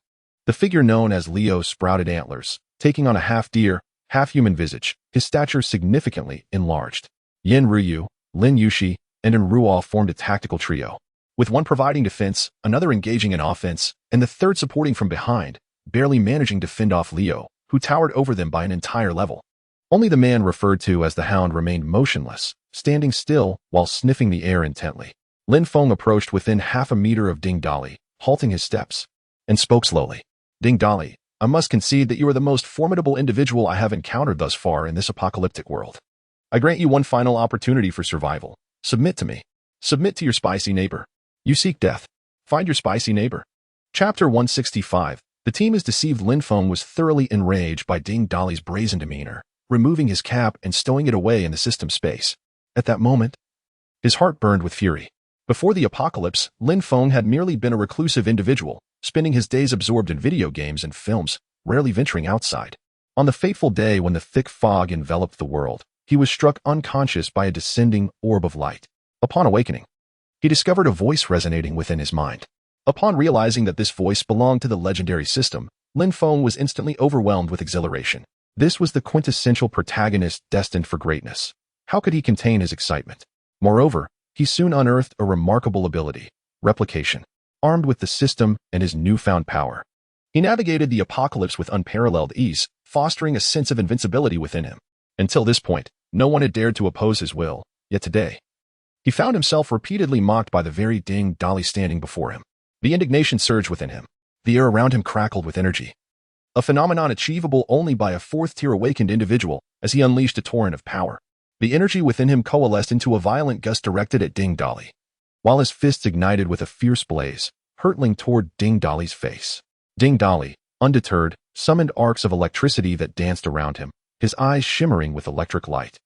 The figure known as Leo sprouted antlers, taking on a half-deer, half-human visage, his stature significantly enlarged. Yin Ruyu, Lin Yushi, and Enruo formed a tactical trio, with one providing defense, another engaging in offense, and the third supporting from behind, barely managing to fend off Leo, who towered over them by an entire level. Only the man referred to as the Hound remained motionless, standing still while sniffing the air intently. Lin Feng approached within half a meter of Ding Dali, halting his steps, and spoke slowly. Ding Dali, I must concede that you are the most formidable individual I have encountered thus far in this apocalyptic world. I grant you one final opportunity for survival. Submit to me. Submit to your spicy neighbor. You seek death. Find your spicy neighbor. Chapter 165. The team is deceived. Lin Feng was thoroughly enraged by Ding Dali's brazen demeanor, removing his cap and stowing it away in the system space. At that moment, his heart burned with fury. Before the apocalypse, Lin Feng had merely been a reclusive individual, spending his days absorbed in video games and films, rarely venturing outside. On the fateful day when the thick fog enveloped the world, he was struck unconscious by a descending orb of light. Upon awakening, he discovered a voice resonating within his mind. Upon realizing that this voice belonged to the legendary system, Lin Feng was instantly overwhelmed with exhilaration. This was the quintessential protagonist destined for greatness. How could he contain his excitement? Moreover, he soon unearthed a remarkable ability, replication. Armed with the system and his newfound power, he navigated the apocalypse with unparalleled ease, fostering a sense of invincibility within him. Until this point, no one had dared to oppose his will, yet today, he found himself repeatedly mocked by the very Ding Dali standing before him. The indignation surged within him. The air around him crackled with energy, a phenomenon achievable only by a 4th-tier awakened individual as he unleashed a torrent of power. The energy within him coalesced into a violent gust directed at Ding Dali, while his fists ignited with a fierce blaze, hurtling toward Ding Dali's face. Ding Dali, undeterred, summoned arcs of electricity that danced around him, his eyes shimmering with electric light,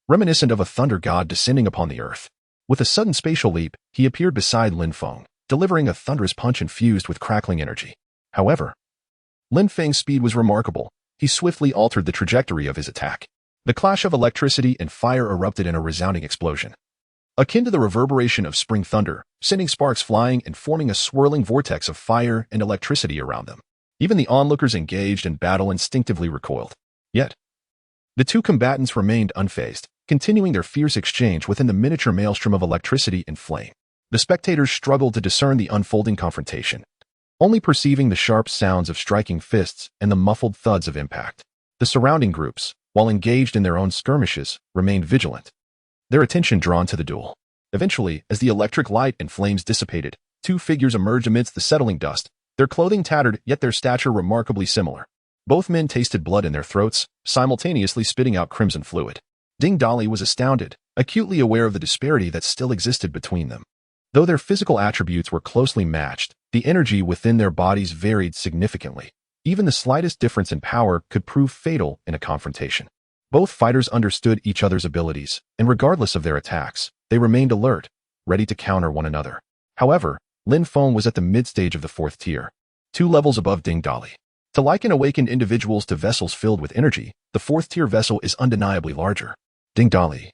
reminiscent of a thunder god descending upon the earth. With a sudden spatial leap, he appeared beside Lin Feng, delivering a thunderous punch infused with crackling energy. However, Lin Feng's speed was remarkable. He swiftly altered the trajectory of his attack. The clash of electricity and fire erupted in a resounding explosion, akin to the reverberation of spring thunder, sending sparks flying and forming a swirling vortex of fire and electricity around them. Even the onlookers engaged in battle instinctively recoiled. Yet, the two combatants remained unfazed, continuing their fierce exchange within the miniature maelstrom of electricity and flame. The spectators struggled to discern the unfolding confrontation, only perceiving the sharp sounds of striking fists and the muffled thuds of impact. The surrounding groups, while engaged in their own skirmishes, remained vigilant, their attention drawn to the duel. Eventually, as the electric light and flames dissipated, 2 figures emerged amidst the settling dust, their clothing tattered, yet their stature remarkably similar. Both men tasted blood in their throats, simultaneously spitting out crimson fluid. Ding Dali was astounded, acutely aware of the disparity that still existed between them. Though their physical attributes were closely matched, the energy within their bodies varied significantly. Even the slightest difference in power could prove fatal in a confrontation. Both fighters understood each other's abilities, and regardless of their attacks, they remained alert, ready to counter one another. However, Lin Feng was at the mid-stage of the 4th tier, 2 levels above Ding Dali. To liken awakened individuals to vessels filled with energy, the 4th-tier vessel is undeniably larger. Ding Dali,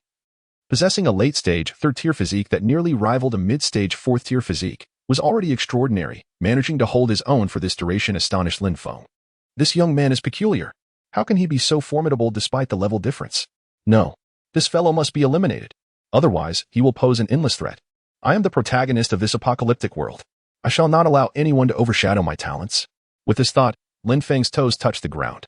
possessing a late-stage 3rd-tier physique that nearly rivaled a mid-stage 4th-tier physique, was already extraordinary. Managing to hold his own for this duration astonished Lin Feng. This young man is peculiar. How can he be so formidable despite the level difference? No, this fellow must be eliminated. Otherwise, he will pose an endless threat. I am the protagonist of this apocalyptic world. I shall not allow anyone to overshadow my talents. With this thought, Lin Feng's toes touched the ground,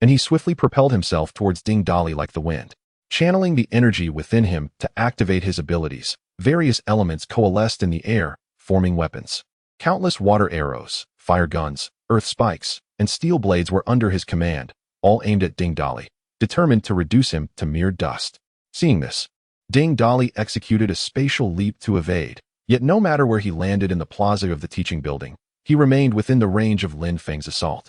and he swiftly propelled himself towards Ding Dali like the wind. Channeling the energy within him to activate his abilities, various elements coalesced in the air, forming weapons. Countless water arrows, fire guns, earth spikes, and steel blades were under his command, all aimed at Ding Dali, determined to reduce him to mere dust. Seeing this, Ding Dali executed a spatial leap to evade, yet no matter where he landed in the plaza of the teaching building, he remained within the range of Lin Feng's assault.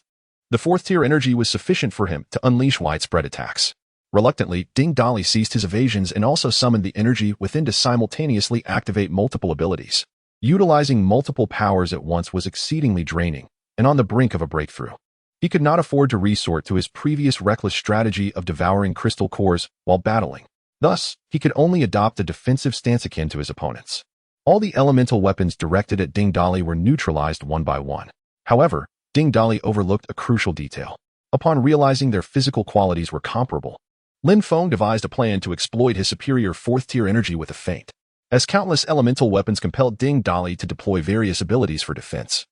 The fourth-tier energy was sufficient for him to unleash widespread attacks. Reluctantly, Ding Dali ceased his evasions and also summoned the energy within to simultaneously activate multiple abilities. Utilizing multiple powers at once was exceedingly draining, and on the brink of a breakthrough. He could not afford to resort to his previous reckless strategy of devouring crystal cores while battling. Thus, he could only adopt a defensive stance akin to his opponents. All the elemental weapons directed at Ding Dali were neutralized one by one. However, Ding Dali overlooked a crucial detail. Upon realizing their physical qualities were comparable, Lin Feng devised a plan to exploit his superior fourth-tier energy with a feint, as countless elemental weapons compelled Ding Dali to deploy various abilities for defense.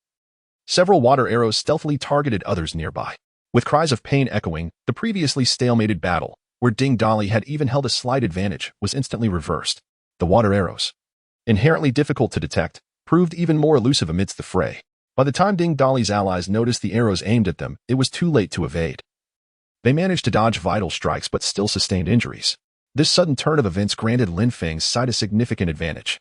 Several water arrows stealthily targeted others nearby. With cries of pain echoing, the previously stalemated battle, where Ding Dali had even held a slight advantage, was instantly reversed. The water arrows, inherently difficult to detect, proved even more elusive amidst the fray. By the time Ding Dali's allies noticed the arrows aimed at them, it was too late to evade. They managed to dodge vital strikes but still sustained injuries. This sudden turn of events granted Lin Feng's side a significant advantage,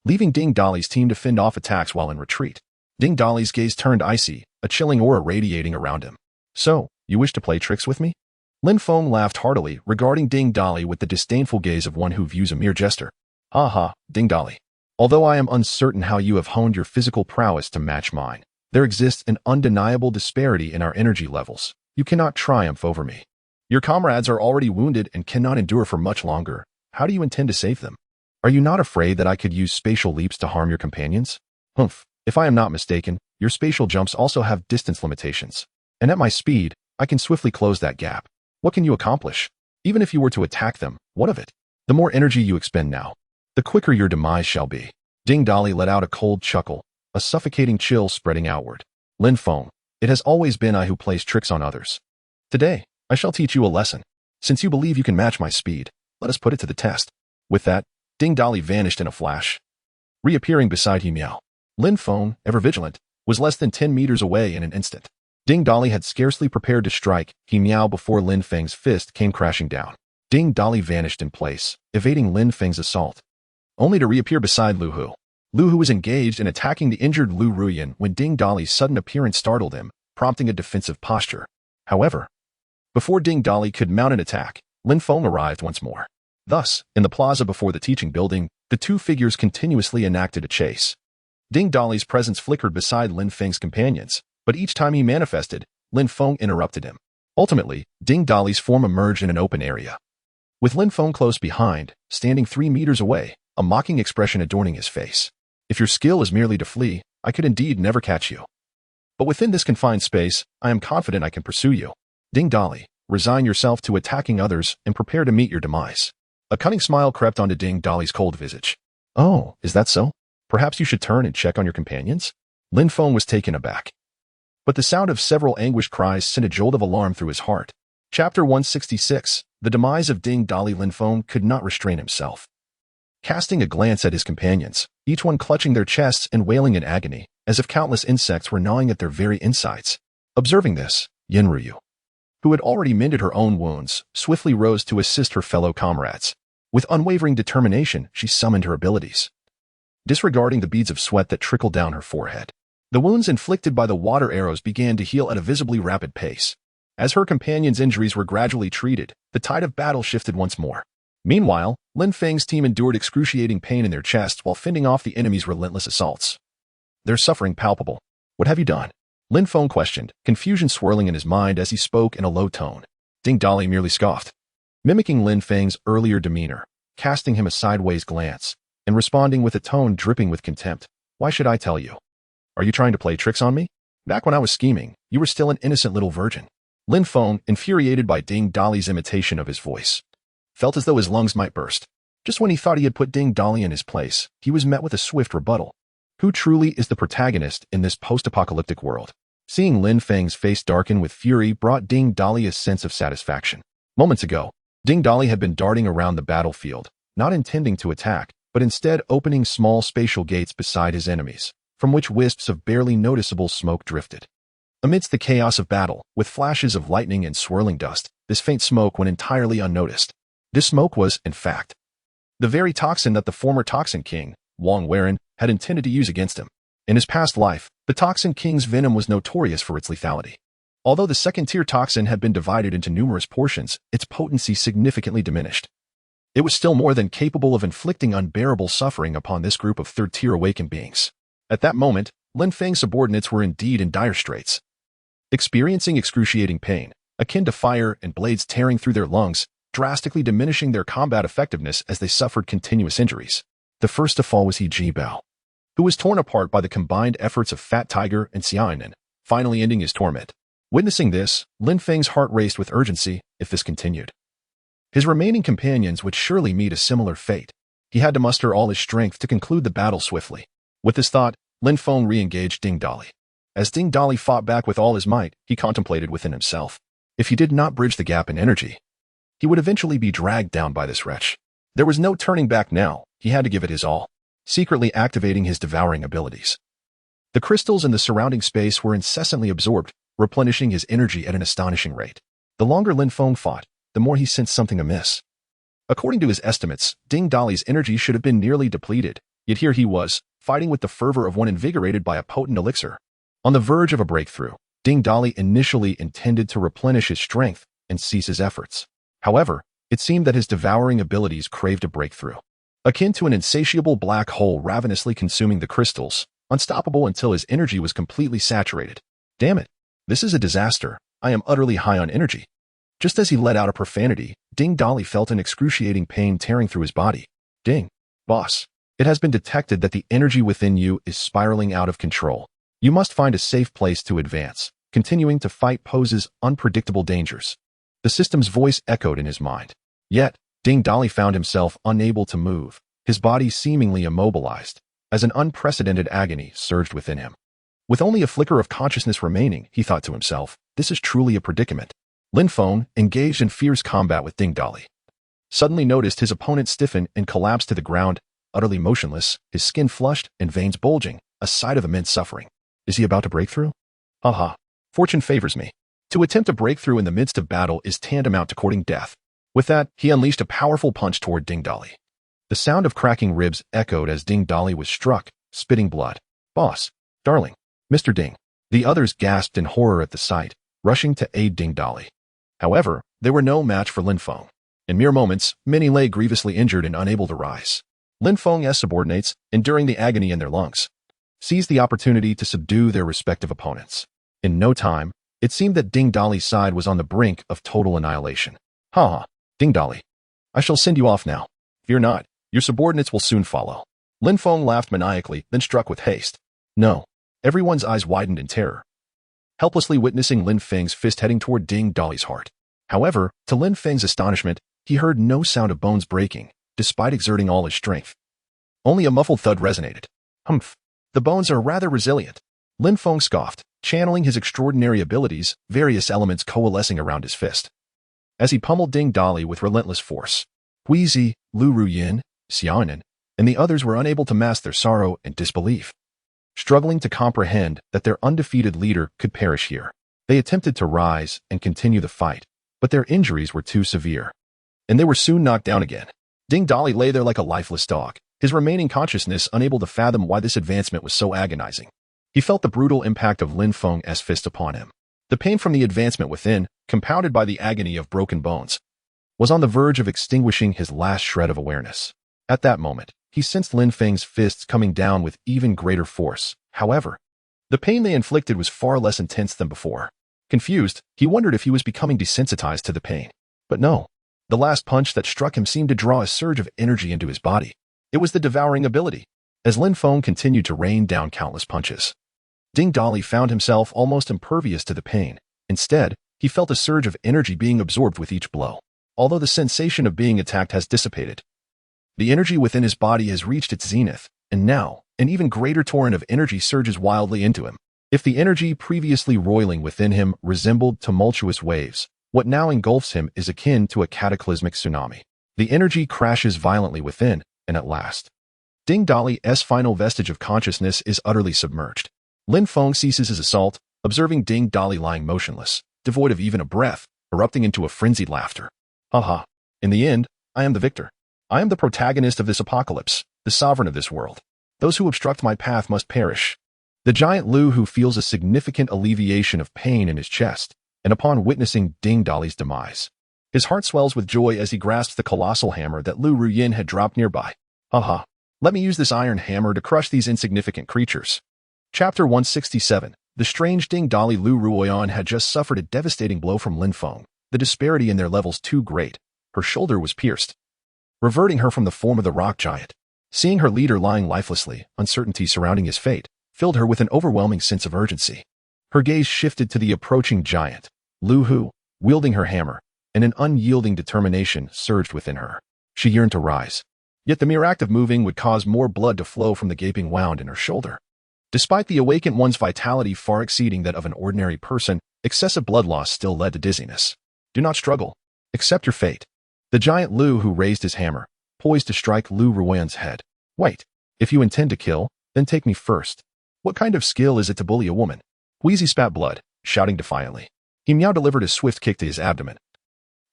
leaving Ding Dali's team to fend off attacks while in retreat. Ding Dali's gaze turned icy, a chilling aura radiating around him. "So, you wish to play tricks with me?" Lin Feng laughed heartily, regarding Ding Dali with the disdainful gaze of one who views a mere jester. "Aha, Ding Dali. Although I am uncertain how you have honed your physical prowess to match mine, there exists an undeniable disparity in our energy levels. You cannot triumph over me. Your comrades are already wounded and cannot endure for much longer. How do you intend to save them? Are you not afraid that I could use spatial leaps to harm your companions? Humph, if I am not mistaken, your spatial jumps also have distance limitations. And at my speed, I can swiftly close that gap. What can you accomplish? Even if you were to attack them, what of it? The more energy you expend now, the quicker your demise shall be." Ding Dali let out a cold chuckle, a suffocating chill spreading outward. "Lin Feng, it has always been I who plays tricks on others. Today, I shall teach you a lesson. Since you believe you can match my speed, let us put it to the test." With that, Ding Dali vanished in a flash, reappearing beside He Miao. Lin Feng, ever vigilant, was less than 10 meters away in an instant. Ding Dali had scarcely prepared to strike He Miao before Lin Feng's fist came crashing down. Ding Dali vanished in place, evading Lin Feng's assault, only to reappear beside Lu Hu. Lu Hu was engaged in attacking the injured Lu Ruyan when Ding Dali's sudden appearance startled him, prompting a defensive posture. However, before Ding Dali could mount an attack, Lin Feng arrived once more. Thus, in the plaza before the teaching building, the two figures continuously enacted a chase. Ding Dali's presence flickered beside Lin Feng's companions, but each time he manifested, Lin Feng interrupted him. Ultimately, Ding Dali's form emerged in an open area, with Lin Feng close behind, standing 3 meters away, a mocking expression adorning his face. "If your skill is merely to flee, I could indeed never catch you. But within this confined space, I am confident I can pursue you. Ding Dali, resign yourself to attacking others and prepare to meet your demise." A cunning smile crept onto Ding Dali's cold visage. "Oh, is that so? Perhaps you should turn and check on your companions?" Lin Feng was taken aback, but the sound of several anguished cries sent a jolt of alarm through his heart. Chapter 166, The Demise of Ding Dali. Lin Feng could not restrain himself, casting a glance at his companions, each one clutching their chests and wailing in agony, as if countless insects were gnawing at their very insides. Observing this, Yin Ryu, who had already mended her own wounds, swiftly rose to assist her fellow comrades. With unwavering determination, she summoned her abilities, disregarding the beads of sweat that trickled down her forehead. The wounds inflicted by the water arrows began to heal at a visibly rapid pace. As her companions' injuries were gradually treated, the tide of battle shifted once more. Meanwhile, Lin Feng's team endured excruciating pain in their chests while fending off the enemy's relentless assaults. Their suffering palpable. "What have you done?" Lin Feng questioned, confusion swirling in his mind as he spoke in a low tone. Ding Dali merely scoffed, mimicking Lin Feng's earlier demeanor, casting him a sideways glance, and responding with a tone dripping with contempt. "Why should I tell you? Are you trying to play tricks on me? Back when I was scheming, you were still an innocent little virgin." Lin Feng, infuriated by Ding Dali's imitation of his voice, felt as though his lungs might burst. Just when he thought he had put Ding Dali in his place, he was met with a swift rebuttal. Who truly is the protagonist in this post-apocalyptic world? Seeing Lin Feng's face darken with fury brought Ding Dali a sense of satisfaction. Moments ago, Ding Dali had been darting around the battlefield, not intending to attack, but instead opening small spatial gates beside his enemies, from which wisps of barely noticeable smoke drifted. Amidst the chaos of battle, with flashes of lightning and swirling dust, this faint smoke went entirely unnoticed. This smoke was, in fact, the very toxin that the former Toxin King, Wang Weiren, had intended to use against him. In his past life, the Toxin King's venom was notorious for its lethality. Although the second-tier toxin had been divided into numerous portions, its potency significantly diminished. It was still more than capable of inflicting unbearable suffering upon this group of third-tier awakened beings. At that moment, Lin Feng's subordinates were indeed in dire straits. Experiencing excruciating pain, akin to fire and blades tearing through their lungs, drastically diminishing their combat effectiveness as they suffered continuous injuries. The first to fall was He Jibao, who was torn apart by the combined efforts of Fat Tiger and Xiaonan, finally ending his torment. Witnessing this, Lin Feng's heart raced with urgency. If this continued, his remaining companions would surely meet a similar fate. He had to muster all his strength to conclude the battle swiftly. With this thought, Lin Feng re-engaged Ding Dali. As Ding Dali fought back with all his might, he contemplated within himself. If he did not bridge the gap in energy, he would eventually be dragged down by this wretch. There was no turning back now. He had to give it his all, secretly activating his devouring abilities. The crystals in the surrounding space were incessantly absorbed, replenishing his energy at an astonishing rate. The longer Lin Feng fought, the more he sensed something amiss. According to his estimates, Ding Dali's energy should have been nearly depleted, yet here he was, fighting with the fervor of one invigorated by a potent elixir. On the verge of a breakthrough, Ding Dali initially intended to replenish his strength and cease his efforts. However, it seemed that his devouring abilities craved a breakthrough. Akin to an insatiable black hole ravenously consuming the crystals, unstoppable until his energy was completely saturated. Damn it! This is a disaster. I am utterly high on energy. Just as he let out a profanity, Ding Dali felt an excruciating pain tearing through his body. Ding, boss. It has been detected that the energy within you is spiraling out of control. You must find a safe place to advance. Continuing to fight poses unpredictable dangers. The system's voice echoed in his mind. Yet, Ding Dali found himself unable to move, his body seemingly immobilized, as an unprecedented agony surged within him. With only a flicker of consciousness remaining, he thought to himself, this is truly a predicament. Lin Feng, engaged in fierce combat with Ding Dali, suddenly noticed his opponent stiffen and collapse to the ground, utterly motionless, his skin flushed and veins bulging, a sight of immense suffering. Is he about to break through? Haha, fortune favors me. To attempt a breakthrough in the midst of battle is tantamount to courting death. With that, he unleashed a powerful punch toward Ding Dali. The sound of cracking ribs echoed as Ding Dali was struck, spitting blood. Boss, darling, Mr. Ding. The others gasped in horror at the sight, rushing to aid Ding Dali. However, they were no match for Lin Feng. In mere moments, many lay grievously injured and unable to rise. Lin Feng's subordinates, enduring the agony in their lungs, seized the opportunity to subdue their respective opponents. In no time, it seemed that Ding Dali's side was on the brink of total annihilation. Ha! Ding Dali. I shall send you off now. Fear not, your subordinates will soon follow. Lin Feng laughed maniacally, then struck with haste. No. Everyone's eyes widened in terror, helplessly witnessing Lin Feng's fist heading toward Ding Dali's heart. However, to Lin Feng's astonishment, he heard no sound of bones breaking, despite exerting all his strength. Only a muffled thud resonated. Humph. The bones are rather resilient. Lin Feng scoffed, channeling his extraordinary abilities, various elements coalescing around his fist. As he pummeled Ding Dali with relentless force, Huizi, Lu Ruyin, Xiaonan, and the others were unable to mask their sorrow and disbelief. Struggling to comprehend that their undefeated leader could perish here, they attempted to rise and continue the fight, but their injuries were too severe, and they were soon knocked down again. Ding Dali lay there like a lifeless dog, his remaining consciousness unable to fathom why this advancement was so agonizing. He felt the brutal impact of Lin Feng's fist upon him. The pain from the advancement within, compounded by the agony of broken bones, was on the verge of extinguishing his last shred of awareness. At that moment, he sensed Lin Feng's fists coming down with even greater force. However, the pain they inflicted was far less intense than before. Confused, he wondered if he was becoming desensitized to the pain. But no. The last punch that struck him seemed to draw a surge of energy into his body. It was the devouring ability. As Lin Feng continued to rain down countless punches, Ding Dali found himself almost impervious to the pain. Instead, he felt a surge of energy being absorbed with each blow. Although the sensation of being attacked has dissipated, the energy within his body has reached its zenith, and now, an even greater torrent of energy surges wildly into him. If the energy previously roiling within him resembled tumultuous waves, what now engulfs him is akin to a cataclysmic tsunami. The energy crashes violently within, and at last, Ding Dali's final vestige of consciousness is utterly submerged. Lin Feng ceases his assault, observing Ding Dali lying motionless, devoid of even a breath, erupting into a frenzied laughter. Haha. In the end, I am the victor. I am the protagonist of this apocalypse, the sovereign of this world. Those who obstruct my path must perish. The giant Lu Hu feels a significant alleviation of pain in his chest, and upon witnessing Ding Dali's demise, his heart swells with joy as he grasps the colossal hammer that Lu Ruyin had dropped nearby. Haha. Let me use this iron hammer to crush these insignificant creatures. Chapter 167. The strange Ding Dali Lu Ruoyan had just suffered a devastating blow from Lin Feng, the disparity in their levels too great. Her shoulder was pierced, reverting her from the form of the rock giant. Seeing her leader lying lifelessly, uncertainty surrounding his fate filled her with an overwhelming sense of urgency. Her gaze shifted to the approaching giant, Lu Hu, wielding her hammer, and an unyielding determination surged within her. She yearned to rise. Yet the mere act of moving would cause more blood to flow from the gaping wound in her shoulder. Despite the awakened one's vitality far exceeding that of an ordinary person, excessive blood loss still led to dizziness. Do not struggle. Accept your fate. The giant Lu Hu raised his hammer, poised to strike Lu Ruoyan's head. Wait. If you intend to kill, then take me first. What kind of skill is it to bully a woman? Huizi spat blood, shouting defiantly. He Miao delivered a swift kick to his abdomen,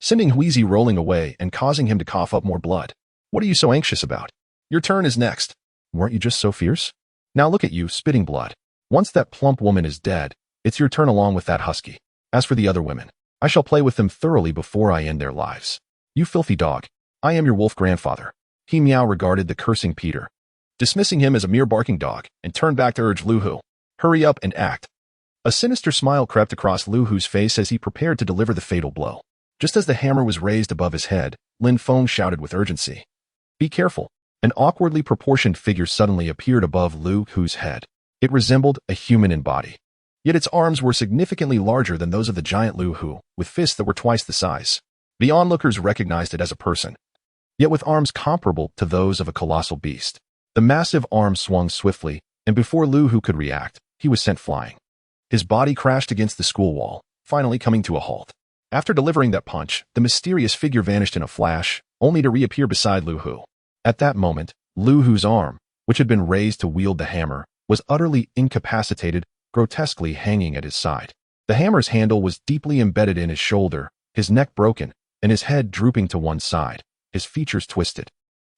sending Huizi rolling away and causing him to cough up more blood. What are you so anxious about? Your turn is next. Weren't you just so fierce? Now look at you, spitting blood. Once that plump woman is dead, it's your turn along with that husky. As for the other women, I shall play with them thoroughly before I end their lives. You filthy dog. I am your wolf grandfather. He Miao regarded the cursing Peter, dismissing him as a mere barking dog, and turned back to urge Lu Hu. Hurry up and act. A sinister smile crept across Lu Hu's face as he prepared to deliver the fatal blow. Just as the hammer was raised above his head, Lin Feng shouted with urgency. Be careful. An awkwardly proportioned figure suddenly appeared above Lu Hu's head. It resembled a human in body. Yet its arms were significantly larger than those of the giant Lu Hu, with fists that were twice the size. The onlookers recognized it as a person, yet with arms comparable to those of a colossal beast. The massive arm swung swiftly, and before Lu Hu could react, he was sent flying. His body crashed against the school wall, finally coming to a halt. After delivering that punch, the mysterious figure vanished in a flash, only to reappear beside Lu Hu. At that moment, Lu Hu's arm, which had been raised to wield the hammer, was utterly incapacitated, grotesquely hanging at his side. The hammer's handle was deeply embedded in his shoulder, his neck broken, and his head drooping to one side, his features twisted,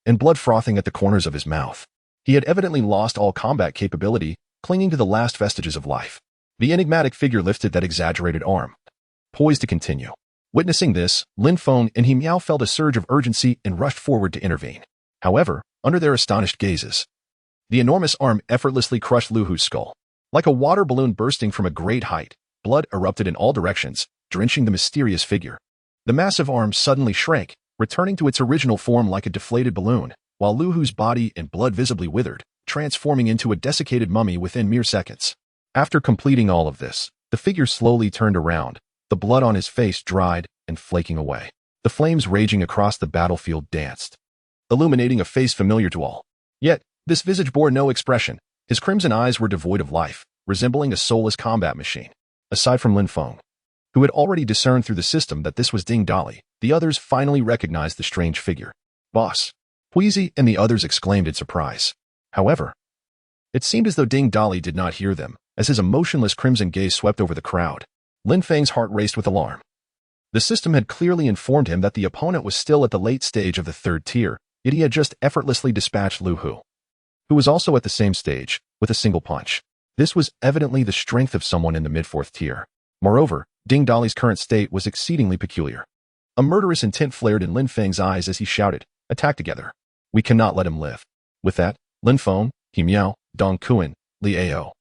and blood frothing at the corners of his mouth. He had evidently lost all combat capability, clinging to the last vestiges of life. The enigmatic figure lifted that exaggerated arm, poised to continue. Witnessing this, Lin Feng and He Miao felt a surge of urgency and rushed forward to intervene. However, under their astonished gazes, the enormous arm effortlessly crushed Lu Hu's skull. Like a water balloon bursting from a great height, blood erupted in all directions, drenching the mysterious figure. The massive arm suddenly shrank, returning to its original form like a deflated balloon, while Lu Hu's body and blood visibly withered, transforming into a desiccated mummy within mere seconds. After completing all of this, the figure slowly turned around, the blood on his face dried and flaking away. The flames raging across the battlefield danced, illuminating a face familiar to all. Yet, this visage bore no expression. His crimson eyes were devoid of life, resembling a soulless combat machine. Aside from Lin Feng, who had already discerned through the system that this was Ding Dali, the others finally recognized the strange figure. Boss. Huizi and the others exclaimed in surprise. However, it seemed as though Ding Dali did not hear them, as his emotionless crimson gaze swept over the crowd. Lin Feng's heart raced with alarm. The system had clearly informed him that the opponent was still at the late stage of the third tier, yet he had just effortlessly dispatched Lu Hu, who was also at the same stage, with a single punch. This was evidently the strength of someone in the mid-fourth tier. Moreover, Ding Dali's current state was exceedingly peculiar. A murderous intent flared in Lin Feng's eyes as he shouted, "Attack together. We cannot let him live." With that, Lin Feng, He Miao, Dong Kuan, Li Ao,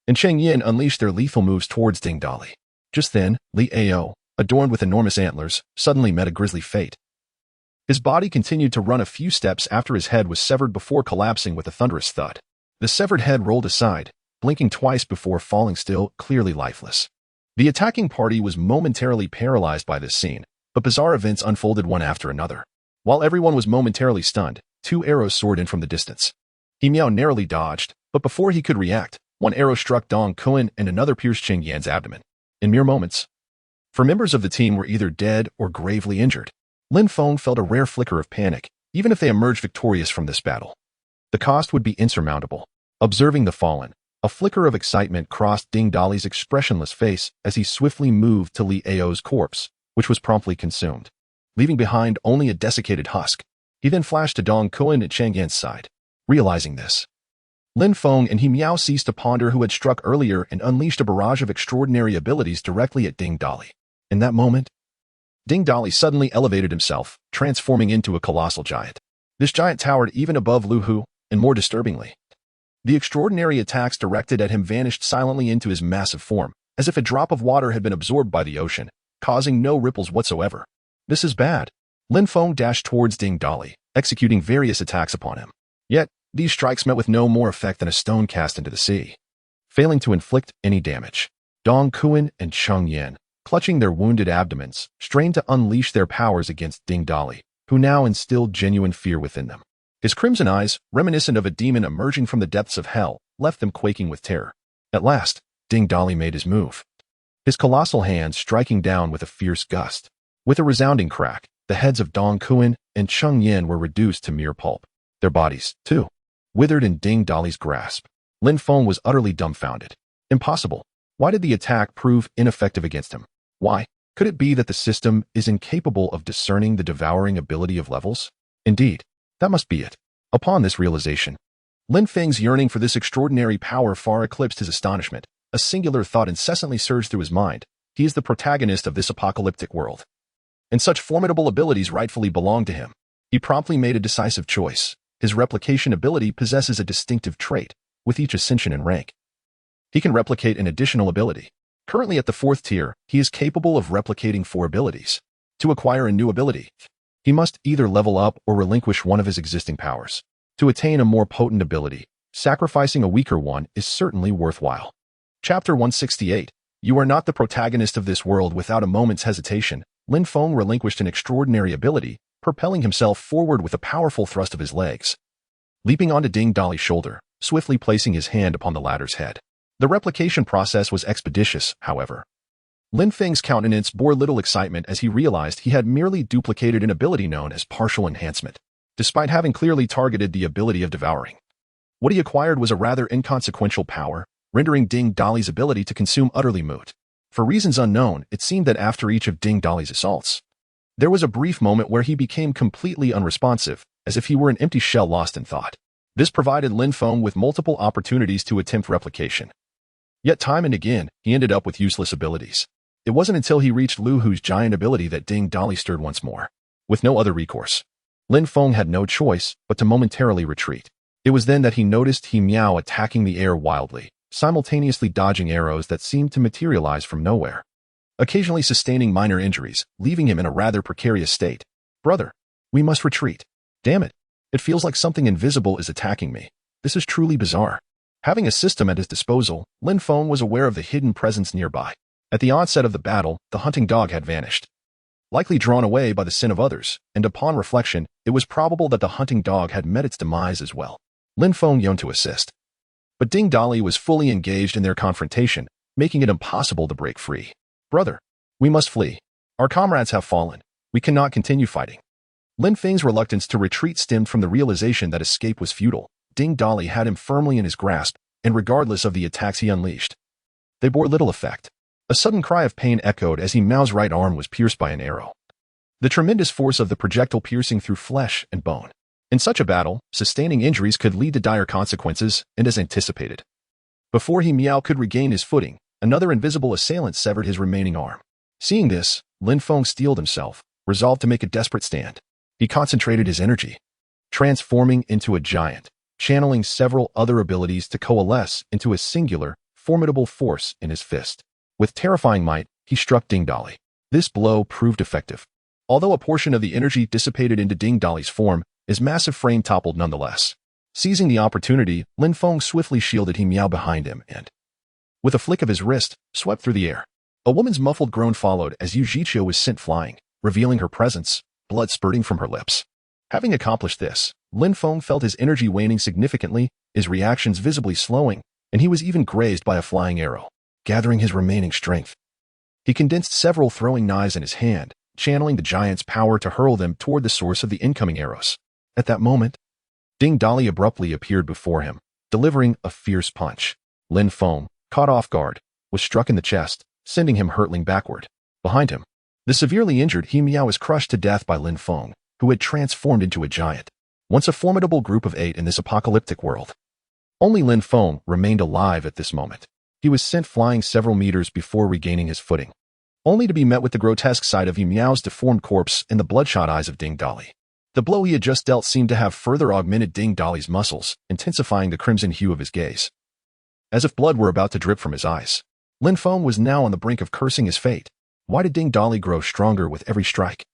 and Cheng Yin unleashed their lethal moves towards Ding Dali. Just then, Li Ao, adorned with enormous antlers, suddenly met a grisly fate. His body continued to run a few steps after his head was severed before collapsing with a thunderous thud. The severed head rolled aside, blinking twice before falling still, clearly lifeless. The attacking party was momentarily paralyzed by this scene, but bizarre events unfolded one after another. While everyone was momentarily stunned, two arrows soared in from the distance. He Miao narrowly dodged, but before he could react, one arrow struck Dong Kuan and another pierced Cheng Yan's abdomen. In mere moments, for members of the team were either dead or gravely injured. Lin Feng felt a rare flicker of panic, even if they emerged victorious from this battle. The cost would be insurmountable. Observing the fallen, a flicker of excitement crossed Ding Dali's expressionless face as he swiftly moved to Li Ao's corpse, which was promptly consumed, leaving behind only a desiccated husk. He then flashed to Dong Kuan at Chang Yan's side. Realizing this, Lin Feng and He Miao ceased to ponder who had struck earlier and unleashed a barrage of extraordinary abilities directly at Ding Dali. In that moment, Ding Dali suddenly elevated himself, transforming into a colossal giant. This giant towered even above Lu Hu, and more disturbingly, the extraordinary attacks directed at him vanished silently into his massive form, as if a drop of water had been absorbed by the ocean, causing no ripples whatsoever. This is bad. Lin Feng dashed towards Ding Dali, executing various attacks upon him. Yet, these strikes met with no more effect than a stone cast into the sea, failing to inflict any damage. Dong Kuan and Cheng Yan, clutching their wounded abdomens, strained to unleash their powers against Ding Dali, who now instilled genuine fear within them. His crimson eyes, reminiscent of a demon emerging from the depths of hell, left them quaking with terror. At last, Ding Dali made his move, his colossal hands striking down with a fierce gust. With a resounding crack, the heads of Dong Kuan and Cheng Yan were reduced to mere pulp. Their bodies, too, withered in Ding Dali's grasp. Lin Feng was utterly dumbfounded. Impossible. Why did the attack prove ineffective against him? Why? Could it be that the system is incapable of discerning the devouring ability of levels? Indeed, that must be it. Upon this realization, Lin Feng's yearning for this extraordinary power far eclipsed his astonishment. A singular thought incessantly surged through his mind. He is the protagonist of this apocalyptic world, and such formidable abilities rightfully belong to him. He promptly made a decisive choice. His replication ability possesses a distinctive trait. With each ascension in rank, he can replicate an additional ability. Currently at the 4th tier, he is capable of replicating 4 abilities. To acquire a new ability, he must either level up or relinquish one of his existing powers. To attain a more potent ability, sacrificing a weaker one is certainly worthwhile. Chapter 168. You are not the protagonist of this world. Without a moment's hesitation, Lin Feng relinquished an extraordinary ability, propelling himself forward with a powerful thrust of his legs. Leaping onto Ding Dali's shoulder, swiftly placing his hand upon the latter's head. The replication process was expeditious, however. Lin Feng's countenance bore little excitement as he realized he had merely duplicated an ability known as partial enhancement, despite having clearly targeted the ability of devouring. What he acquired was a rather inconsequential power, rendering Ding Dali's ability to consume utterly moot. For reasons unknown, it seemed that after each of Ding Dali's assaults, there was a brief moment where he became completely unresponsive, as if he were an empty shell lost in thought. This provided Lin Feng with multiple opportunities to attempt replication. Yet time and again, he ended up with useless abilities. It wasn't until he reached Lu Hu's giant ability that Ding Dali stirred once more. With no other recourse, Lin Feng had no choice but to momentarily retreat. It was then that he noticed He Miao attacking the air wildly, simultaneously dodging arrows that seemed to materialize from nowhere, occasionally sustaining minor injuries, leaving him in a rather precarious state. Brother, we must retreat. Damn it. It feels like something invisible is attacking me. This is truly bizarre. Having a system at his disposal, Lin Feng was aware of the hidden presence nearby. At the onset of the battle, the hunting dog had vanished, likely drawn away by the sin of others, and upon reflection, it was probable that the hunting dog had met its demise as well. Lin Feng yearned to assist, but Ding Dali was fully engaged in their confrontation, making it impossible to break free. Brother, we must flee. Our comrades have fallen. We cannot continue fighting. Lin Feng's reluctance to retreat stemmed from the realization that escape was futile. Ding Dali had him firmly in his grasp, and regardless of the attacks he unleashed, they bore little effect. A sudden cry of pain echoed as He Miao's right arm was pierced by an arrow, the tremendous force of the projectile piercing through flesh and bone. In such a battle, sustaining injuries could lead to dire consequences, and as anticipated, before He Miao could regain his footing, another invisible assailant severed his remaining arm. Seeing this, Lin Feng steeled himself, resolved to make a desperate stand. He concentrated his energy, transforming into a giant, channeling several other abilities to coalesce into a singular, formidable force in his fist. With terrifying might, he struck Ding Dali. This blow proved effective. Although a portion of the energy dissipated into Ding Dali's form, his massive frame toppled nonetheless. Seizing the opportunity, Lin Feng swiftly shielded He Miao behind him and, with a flick of his wrist, swept through the air. A woman's muffled groan followed as Yu Jiqiu was sent flying, revealing her presence, blood spurting from her lips. Having accomplished this, Lin Feng felt his energy waning significantly, his reactions visibly slowing, and he was even grazed by a flying arrow. Gathering his remaining strength, he condensed several throwing knives in his hand, channeling the giant's power to hurl them toward the source of the incoming arrows. At that moment, Ding Dali abruptly appeared before him, delivering a fierce punch. Lin Feng, caught off guard, was struck in the chest, sending him hurtling backward. Behind him, the severely injured He Miao was crushed to death by Lin Feng, who had transformed into a giant. Once a formidable group of 8 in this apocalyptic world. Only Lin Feng remained alive at this moment. He was sent flying several meters before regaining his footing, only to be met with the grotesque sight of He Miao's deformed corpse and the bloodshot eyes of Ding Dali. The blow he had just dealt seemed to have further augmented Ding Dali's muscles, intensifying the crimson hue of his gaze. As if blood were about to drip from his eyes, Lin Feng was now on the brink of cursing his fate. Why did Ding Dali grow stronger with every strike,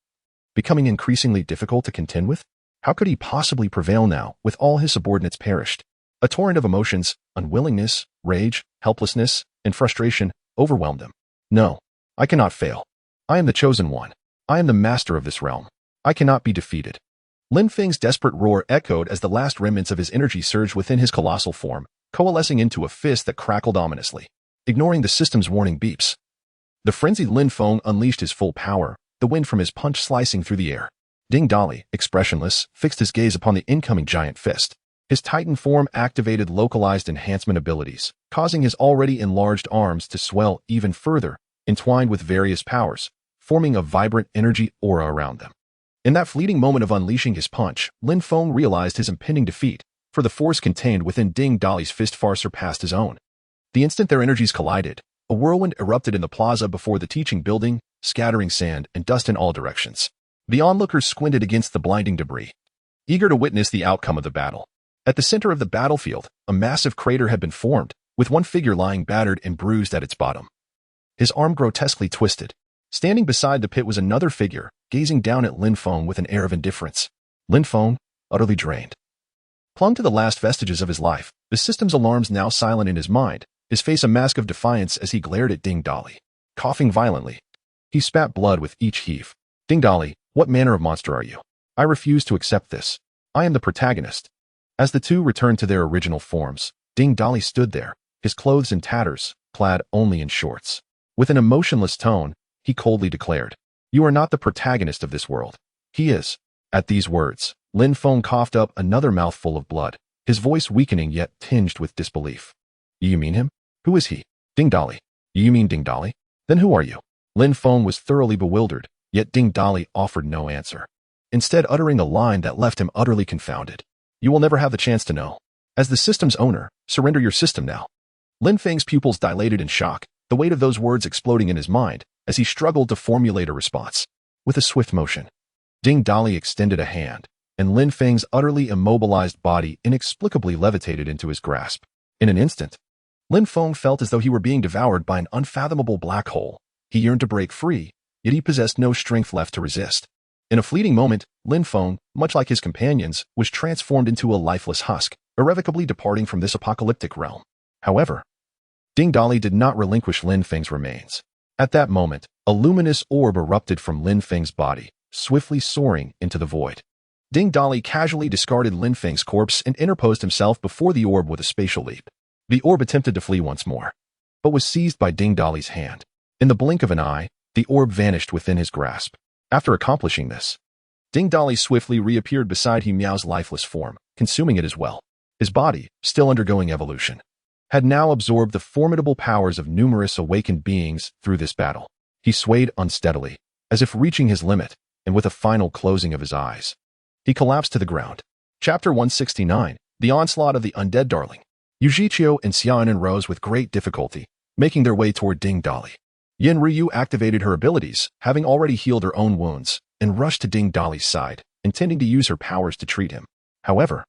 becoming increasingly difficult to contend with? How could he possibly prevail now, with all his subordinates perished? A torrent of emotions, unwillingness, rage, helplessness, and frustration overwhelmed him. No, I cannot fail. I am the chosen one. I am the master of this realm. I cannot be defeated. Lin Feng's desperate roar echoed as the last remnants of his energy surged within his colossal form, coalescing into a fist that crackled ominously, ignoring the system's warning beeps. The frenzied Lin Feng unleashed his full power, the wind from his punch slicing through the air. Ding Dali, expressionless, fixed his gaze upon the incoming giant fist. His Titan form activated localized enhancement abilities, causing his already enlarged arms to swell even further, entwined with various powers, forming a vibrant energy aura around them. In that fleeting moment of unleashing his punch, Lin Feng realized his impending defeat, for the force contained within Ding Dali's fist far surpassed his own. The instant their energies collided, a whirlwind erupted in the plaza before the teaching building, scattering sand and dust in all directions. The onlookers squinted against the blinding debris, eager to witness the outcome of the battle. At the center of the battlefield, a massive crater had been formed, with one figure lying battered and bruised at its bottom. His arm grotesquely twisted. Standing beside the pit was another figure, gazing down at Lin Feng with an air of indifference. Lin Feng, utterly drained, clung to the last vestiges of his life, the system's alarms now silent in his mind, his face a mask of defiance as he glared at Ding Dali. Coughing violently, he spat blood with each heave. Ding Dali, what manner of monster are you? I refuse to accept this. I am the protagonist. As the two returned to their original forms, Ding Dali stood there, his clothes in tatters, clad only in shorts. With an emotionless tone, he coldly declared, "You are not the protagonist of this world. He is." At these words, Lin Feng coughed up another mouthful of blood, his voice weakening yet tinged with disbelief. You mean him? Who is he? Ding Dali. You mean Ding Dali? Then who are you? Lin Feng was thoroughly bewildered, yet Ding Dali offered no answer, instead uttering a line that left him utterly confounded. You will never have the chance to know. As the system's owner, surrender your system now. Lin Feng's pupils dilated in shock, the weight of those words exploding in his mind as he struggled to formulate a response. With a swift motion, Ding Dali extended a hand, and Lin Feng's utterly immobilized body inexplicably levitated into his grasp. In an instant, Lin Feng felt as though he were being devoured by an unfathomable black hole. He yearned to break free, yet he possessed no strength left to resist. In a fleeting moment, Lin Feng, much like his companions, was transformed into a lifeless husk, irrevocably departing from this apocalyptic realm. However, Ding Dali did not relinquish Lin Feng's remains. At that moment, a luminous orb erupted from Lin Feng's body, swiftly soaring into the void. Ding Dali casually discarded Lin Feng's corpse and interposed himself before the orb with a spatial leap. The orb attempted to flee once more, but was seized by Ding Dali's hand. In the blink of an eye, the orb vanished within his grasp. After accomplishing this, Ding Dali swiftly reappeared beside He Miao's lifeless form, consuming it as well. His body, still undergoing evolution, had now absorbed the formidable powers of numerous awakened beings through this battle. He swayed unsteadily, as if reaching his limit, and with a final closing of his eyes, he collapsed to the ground. Chapter 169, The Onslaught of the Undead Darling. Yu Zhiqiu and Xiaonan rose with great difficulty, making their way toward Ding Dali. Yin Ryu activated her abilities, having already healed her own wounds, and rushed to Ding Dali's side, intending to use her powers to treat him. However,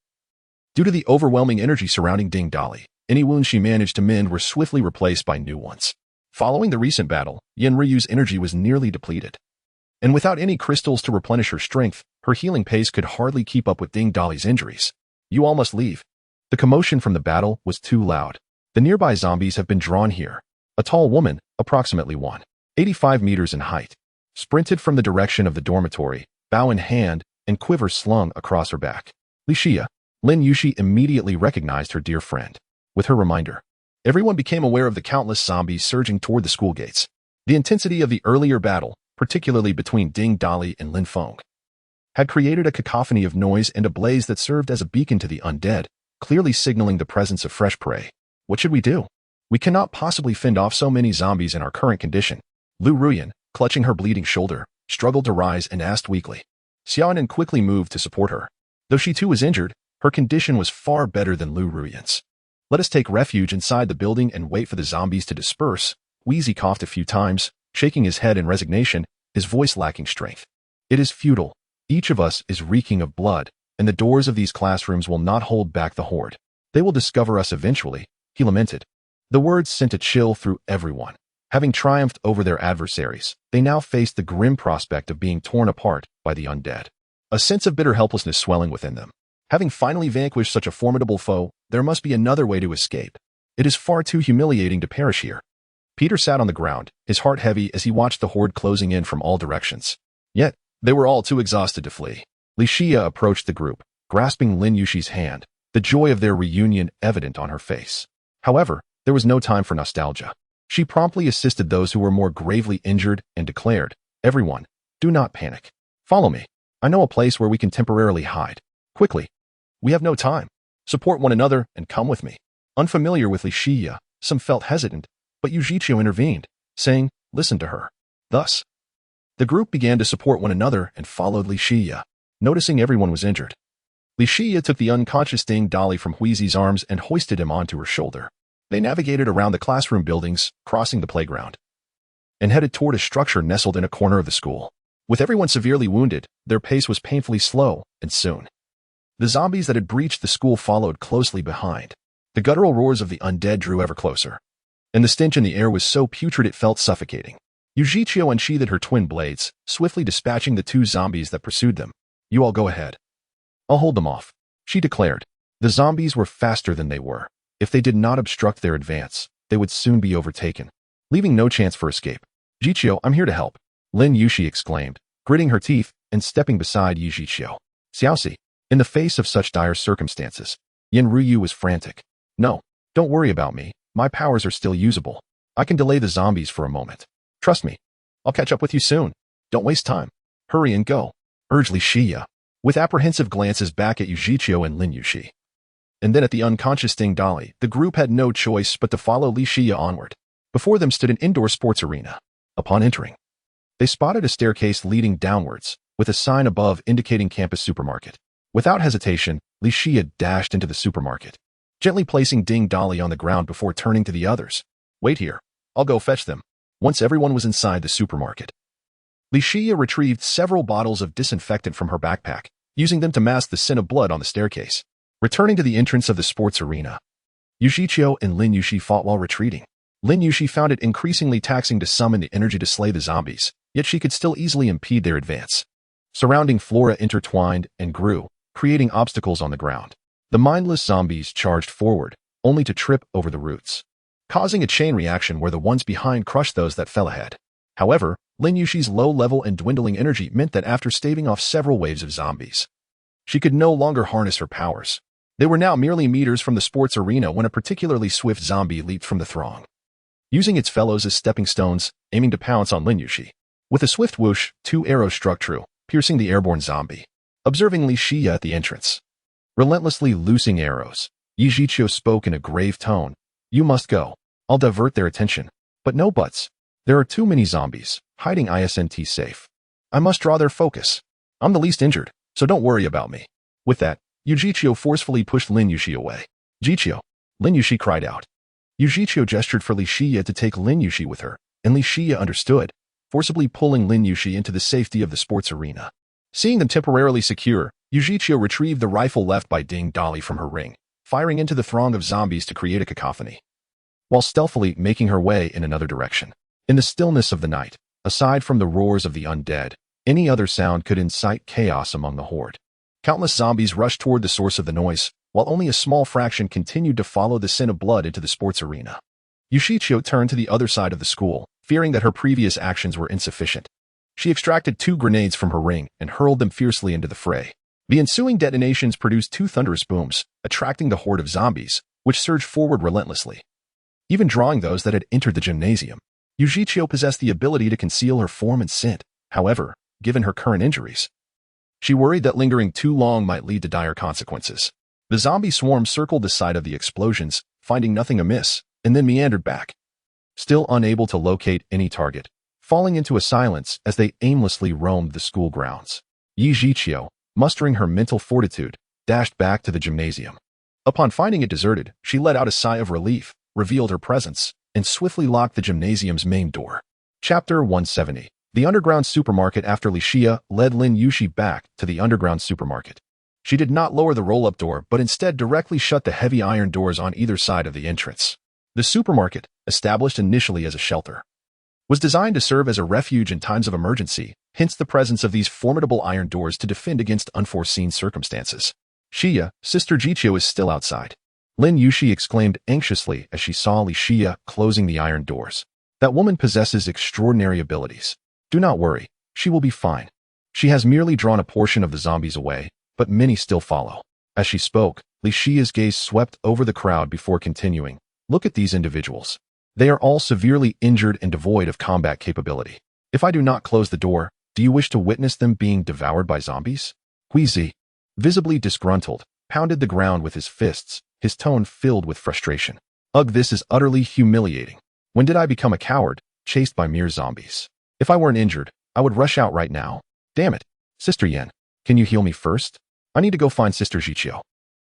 due to the overwhelming energy surrounding Ding Dali, any wounds she managed to mend were swiftly replaced by new ones. Following the recent battle, Yin Ryu's energy was nearly depleted, and without any crystals to replenish her strength, her healing pace could hardly keep up with Ding Dali's injuries. You all must leave. The commotion from the battle was too loud. The nearby zombies have been drawn here. A tall woman, approximately 185 meters in height, sprinted from the direction of the dormitory, bow in hand and quiver slung across her back. Li Xia, Lin Yushi immediately recognized her dear friend. With her reminder, everyone became aware of the countless zombies surging toward the school gates. The intensity of the earlier battle, particularly between Ding Dali and Lin Feng, had created a cacophony of noise and a blaze that served as a beacon to the undead, clearly signaling the presence of fresh prey. What should we do? We cannot possibly fend off so many zombies in our current condition. Lu Ruyan, clutching her bleeding shoulder, struggled to rise and asked weakly. Xiaonan quickly moved to support her. Though she too was injured, her condition was far better than Lu Ruyan's. Let us take refuge inside the building and wait for the zombies to disperse. Wheezy coughed a few times, shaking his head in resignation, his voice lacking strength. It is futile. Each of us is reeking of blood, and the doors of these classrooms will not hold back the horde. They will discover us eventually, he lamented. The words sent a chill through everyone. Having triumphed over their adversaries, they now faced the grim prospect of being torn apart by the undead. A sense of bitter helplessness swelling within them. Having finally vanquished such a formidable foe, there must be another way to escape. It is far too humiliating to perish here. Peter sat on the ground, his heart heavy as he watched the horde closing in from all directions. Yet, they were all too exhausted to flee. Li Xia approached the group, grasping Lin Yushi's hand, the joy of their reunion evident on her face. However, there was no time for nostalgia. She promptly assisted those who were more gravely injured and declared, "Everyone, do not panic. Follow me. I know a place where we can temporarily hide. Quickly. We have no time. Support one another and come with me." Unfamiliar with Li Xia, some felt hesitant, but Yujiqiu intervened, saying, "Listen to her." Thus, the group began to support one another and followed Li Xia, noticing everyone was injured. Li Xia took the unconscious Ding Dali from Huizi's arms and hoisted him onto her shoulder. They navigated around the classroom buildings, crossing the playground, and headed toward a structure nestled in a corner of the school. With everyone severely wounded, their pace was painfully slow, and soon, the zombies that had breached the school followed closely behind. The guttural roars of the undead drew ever closer, and the stench in the air was so putrid it felt suffocating. Yujiqiu unsheathed her twin blades, swiftly dispatching the two zombies that pursued them. "You all go ahead. I'll hold them off," she declared. The zombies were faster than they were. If they did not obstruct their advance, they would soon be overtaken, leaving no chance for escape. "Jiqiu, I'm here to help," Lin Yushi exclaimed, gritting her teeth and stepping beside Yujiqiu. Xiaoxi, in the face of such dire circumstances, Yin Ruyu was frantic. "No, don't worry about me. My powers are still usable. I can delay the zombies for a moment. Trust me. I'll catch up with you soon. Don't waste time. Hurry and go," urged Li Xia, with apprehensive glances back at Yujiqiu and Lin Yushi. And then at the unconscious Ding Dali, the group had no choice but to follow Li Xia onward. Before them stood an indoor sports arena. Upon entering, they spotted a staircase leading downwards, with a sign above indicating campus supermarket. Without hesitation, Li Xia dashed into the supermarket, gently placing Ding Dali on the ground before turning to the others. "Wait here. I'll go fetch them." Once everyone was inside the supermarket, Li Xia retrieved several bottles of disinfectant from her backpack, using them to mask the sin of blood on the staircase. Returning to the entrance of the sports arena, Yujiqiu and Lin Yushi fought while retreating. Lin Yushi found it increasingly taxing to summon the energy to slay the zombies, yet she could still easily impede their advance. Surrounding flora intertwined and grew, creating obstacles on the ground. The mindless zombies charged forward, only to trip over the roots, causing a chain reaction where the ones behind crushed those that fell ahead. However, Lin Yushi's low level and dwindling energy meant that after staving off several waves of zombies, she could no longer harness her powers. They were now merely meters from the sports arena when a particularly swift zombie leaped from the throng, using its fellows as stepping stones, aiming to pounce on Lin Yushi. With a swift whoosh, 2 arrows struck true, piercing the airborne zombie. Observing Li Xia at the entrance, relentlessly loosing arrows, Yujiqiu spoke in a grave tone. "You must go. I'll divert their attention. But no buts. There are too many zombies, hiding ISNT safe. I must draw their focus. I'm the least injured, so don't worry about me." With that, Yujiqiu forcefully pushed Lin Yushi away. "Jiqiu!" Lin Yushi cried out. Yujiqiu gestured for Li Xia to take Lin Yushi with her, and Li Xia understood, forcibly pulling Lin Yushi into the safety of the sports arena. Seeing them temporarily secure, Yujiqiu retrieved the rifle left by Ding Dali from her ring, firing into the throng of zombies to create a cacophony, while stealthily making her way in another direction. In the stillness of the night, aside from the roars of the undead, any other sound could incite chaos among the horde. Countless zombies rushed toward the source of the noise, while only a small fraction continued to follow the sin of blood into the sports arena. Yujiqiu turned to the other side of the school, fearing that her previous actions were insufficient. She extracted 2 grenades from her ring and hurled them fiercely into the fray. The ensuing detonations produced 2 thunderous booms, attracting the horde of zombies, which surged forward relentlessly, even drawing those that had entered the gymnasium. Yujiqiu possessed the ability to conceal her form and scent. However, given her current injuries, She worried that lingering too long might lead to dire consequences. The zombie swarm circled the site of the explosions, finding nothing amiss, and then meandered back, still unable to locate any target, falling into a silence as they aimlessly roamed the school grounds. Yi Zhiqiu, mustering her mental fortitude, dashed back to the gymnasium. Upon finding it deserted, she let out a sigh of relief, revealed her presence, and swiftly locked the gymnasium's main door. Chapter 170. The underground supermarket. After Li Xia led Lin Yuxi back to the underground supermarket, she did not lower the roll-up door but instead directly shut the heavy iron doors on either side of the entrance. The supermarket, established initially as a shelter, was designed to serve as a refuge in times of emergency, hence the presence of these formidable iron doors to defend against unforeseen circumstances. Xia, Sister Zhiqiu is still outside. Lin Yuxi exclaimed anxiously as she saw Li Xia closing the iron doors. That woman possesses extraordinary abilities. Do not worry, she will be fine. She has merely drawn a portion of the zombies away, but many still follow. As she spoke, Li Xia's gaze swept over the crowd before continuing. Look at these individuals. They are all severely injured and devoid of combat capability. If I do not close the door, do you wish to witness them being devoured by zombies? Huizi, visibly disgruntled, pounded the ground with his fists, his tone filled with frustration. Ugh, this is utterly humiliating. When did I become a coward, chased by mere zombies? If I weren't injured, I would rush out right now. Damn it. Sister Yan, can you heal me first? I need to go find Sister Zhiqiu.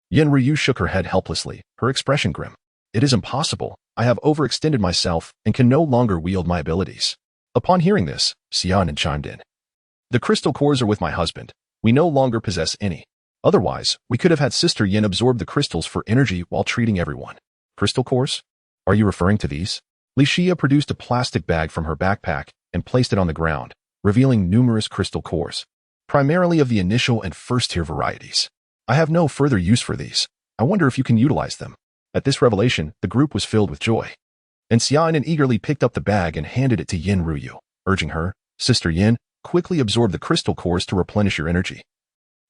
Yan Ryu shook her head helplessly, her expression grim. It is impossible. I have overextended myself and can no longer wield my abilities. Upon hearing this, Xiaonan chimed in. The crystal cores are with my husband. We no longer possess any. Otherwise, we could have had Sister Yin absorb the crystals for energy while treating everyone. Crystal cores? Are you referring to these? Li Xia produced a plastic bag from her backpack and placed it on the ground, revealing numerous crystal cores, primarily of the initial and first-tier varieties. I have no further use for these. I wonder if you can utilize them. At this revelation, the group was filled with joy. And Xiaonan eagerly picked up the bag and handed it to Yin Ruyu, urging her, Sister Yin, quickly absorb the crystal cores to replenish your energy.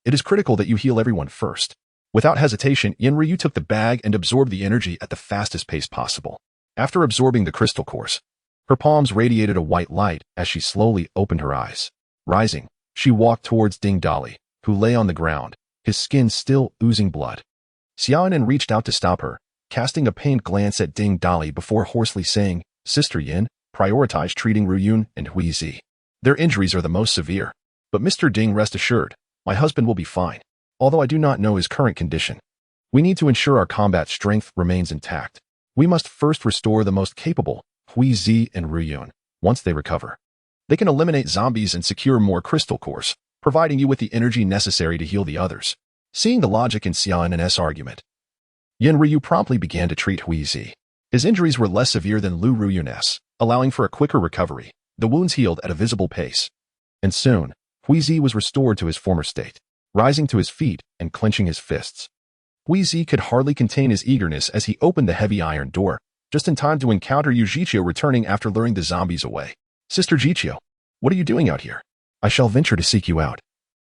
It is critical that you heal everyone first. Without hesitation, Yin Ryu took the bag and absorbed the energy at the fastest pace possible. After absorbing the crystal cores, her palms radiated a white light as she slowly opened her eyes. Rising, she walked towards Ding Dali, who lay on the ground, his skin still oozing blood. Xiaonan reached out to stop her, casting a pained glance at Ding Dali before hoarsely saying, Sister Yin, prioritize treating Ruyun and Huizi. Their injuries are the most severe. But Mr. Ding, rest assured, my husband will be fine, although I do not know his current condition. We need to ensure our combat strength remains intact. We must first restore the most capable, Huizi and Ruyun. Once they recover, they can eliminate zombies and secure more crystal cores, providing you with the energy necessary to heal the others. Seeing the logic in Xiaonan's argument, Yin Ryu promptly began to treat Huizi. His injuries were less severe than Lu Ruyun's, allowing for a quicker recovery. The wounds healed at a visible pace. And soon, Huizi was restored to his former state, rising to his feet and clenching his fists. Huizi could hardly contain his eagerness as he opened the heavy iron door, just in time to encounter Yu Zhiqiu returning after luring the zombies away. Sister Zhiqiu, what are you doing out here? I shall venture to seek you out.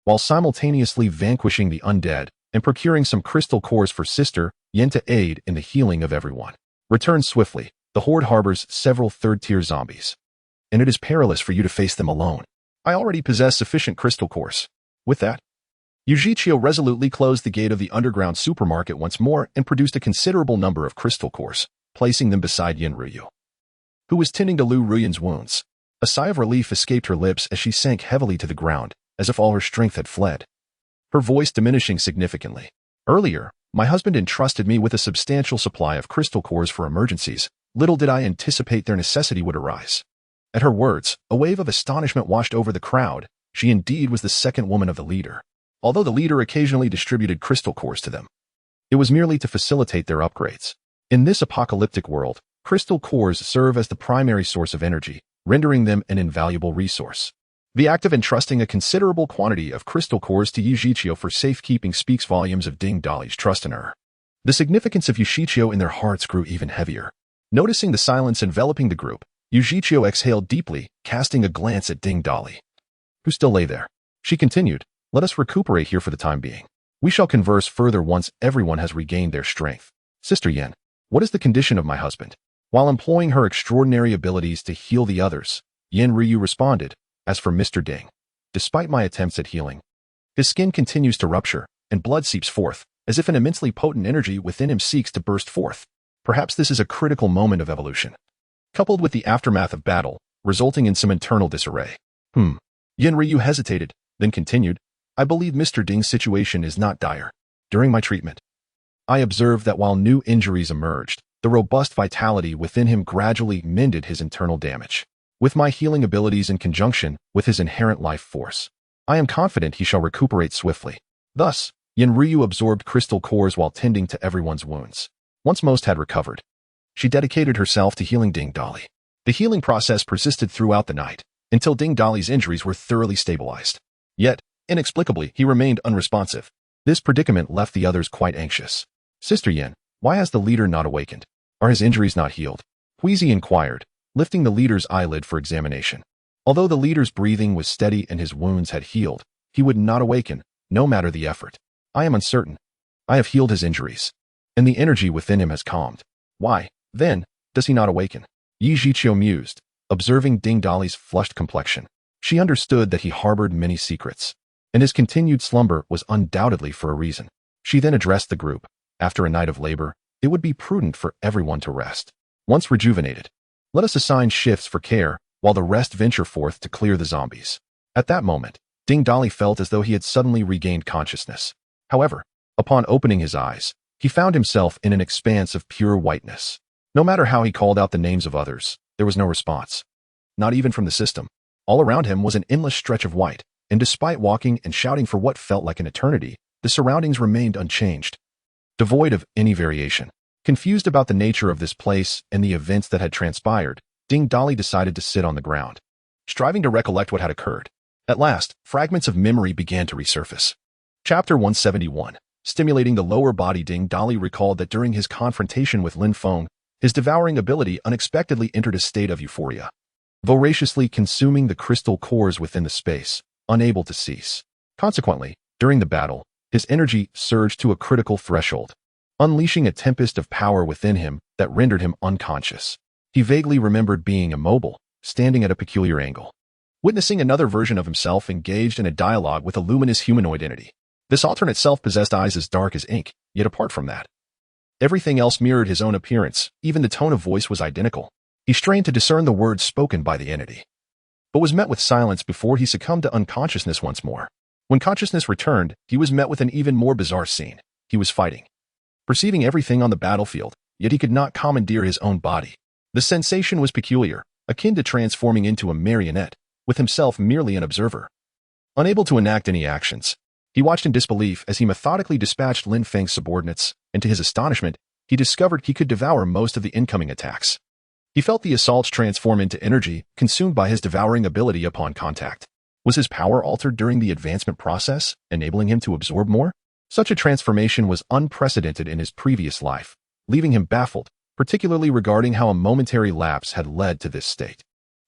While simultaneously vanquishing the undead and procuring some crystal cores for Sister Yin to aid in the healing of everyone. Return swiftly. The horde harbors several third-tier zombies, and it is perilous for you to face them alone. I already possess sufficient crystal cores. With that, Yu Zhiqiu resolutely closed the gate of the underground supermarket once more and produced a considerable number of crystal cores, placing them beside Yin Ryu, who was tending to Lu Ruyun's wounds. A sigh of relief escaped her lips as she sank heavily to the ground, as if all her strength had fled, her voice diminishing significantly. Earlier, my husband entrusted me with a substantial supply of crystal cores for emergencies. Little did I anticipate their necessity would arise. At her words, a wave of astonishment washed over the crowd. She indeed was the second woman of the leader. Although the leader occasionally distributed crystal cores to them, it was merely to facilitate their upgrades. In this apocalyptic world, crystal cores serve as the primary source of energy, rendering them an invaluable resource. The act of entrusting a considerable quantity of crystal cores to Yu Zhiqiu for safekeeping speaks volumes of Ding Dali's trust in her. The significance of Yu Zhiqiu in their hearts grew even heavier. Noticing the silence enveloping the group, Yu Zhiqiu exhaled deeply, casting a glance at Ding Dali, who still lay there. She continued, let us recuperate here for the time being. We shall converse further once everyone has regained their strength. Sister Yin, what is the condition of my husband? While employing her extraordinary abilities to heal the others, Yin Ryu responded, as for Mr. Ding, despite my attempts at healing, His skin continues to rupture, and blood seeps forth, as if an immensely potent energy within him seeks to burst forth. Perhaps this is a critical moment of evolution, coupled with the aftermath of battle, resulting in some internal disarray. Yin Ryu hesitated, then continued, I believe Mr. Ding's situation is not dire. During my treatment, I observed that while new injuries emerged, the robust vitality within him gradually mended his internal damage. With my healing abilities in conjunction with his inherent life force, I am confident he shall recuperate swiftly. Thus, Yin Ryu absorbed crystal cores while tending to everyone's wounds. Once most had recovered, she dedicated herself to healing Ding Dali. The healing process persisted throughout the night, until Ding Dali's injuries were thoroughly stabilized. Yet, inexplicably, he remained unresponsive. This predicament left the others quite anxious. Sister Yin, why has the leader not awakened? Are his injuries not healed? Huizi inquired, lifting the leader's eyelid for examination. Although the leader's breathing was steady and his wounds had healed, he would not awaken, no matter the effort. I am uncertain. I have healed his injuries, and the energy within him has calmed. Why, then, does he not awaken? Yi Zhiqiu mused, observing Ding Dali's flushed complexion. She understood that he harbored many secrets, and his continued slumber was undoubtedly for a reason. She then addressed the group. After a night of labor, it would be prudent for everyone to rest. Once rejuvenated, let us assign shifts for care, while the rest venture forth to clear the zombies. At that moment, Ding Dali felt as though he had suddenly regained consciousness. However, upon opening his eyes, he found himself in an expanse of pure whiteness. No matter how he called out the names of others, there was no response. Not even from the system. All around him was an endless stretch of white, and despite walking and shouting for what felt like an eternity, the surroundings remained unchanged, devoid of any variation. Confused about the nature of this place and the events that had transpired, Ding Dali decided to sit on the ground, striving to recollect what had occurred. At last, fragments of memory began to resurface. Chapter 171. Stimulating the lower body. Ding Dali recalled that during his confrontation with Lin Feng, his devouring ability unexpectedly entered a state of euphoria, voraciously consuming the crystal cores within the space, unable to cease. Consequently, during the battle, his energy surged to a critical threshold, unleashing a tempest of power within him that rendered him unconscious. He vaguely remembered being immobile, standing at a peculiar angle, witnessing another version of himself engaged in a dialogue with a luminous humanoid entity. This alternate self possessed eyes as dark as ink, yet apart from that, everything else mirrored his own appearance, even the tone of voice was identical. He strained to discern the words spoken by the entity, but was met with silence before he succumbed to unconsciousness once more. When consciousness returned, he was met with an even more bizarre scene. He was fighting, perceiving everything on the battlefield, yet he could not commandeer his own body. The sensation was peculiar, akin to transforming into a marionette, with himself merely an observer. Unable to enact any actions, he watched in disbelief as he methodically dispatched Lin Feng's subordinates, and to his astonishment, he discovered he could devour most of the incoming attacks. He felt the assaults transform into energy, consumed by his devouring ability upon contact. Was his power altered during the advancement process, enabling him to absorb more? Such a transformation was unprecedented in his previous life, leaving him baffled, particularly regarding how a momentary lapse had led to this state.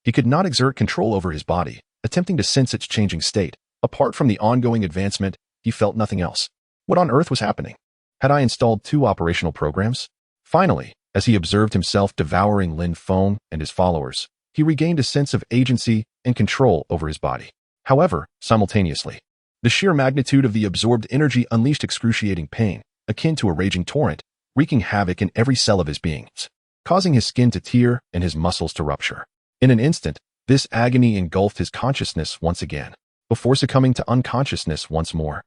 He could not exert control over his body, attempting to sense its changing state. Apart from the ongoing advancement, he felt nothing else. What on earth was happening? Had I installed 2 operational programs? Finally, as he observed himself devouring Lin Feng and his followers, he regained a sense of agency and control over his body. However, simultaneously, the sheer magnitude of the absorbed energy unleashed excruciating pain, akin to a raging torrent, wreaking havoc in every cell of his being, causing his skin to tear and his muscles to rupture. In an instant, this agony engulfed his consciousness once again, before succumbing to unconsciousness once more.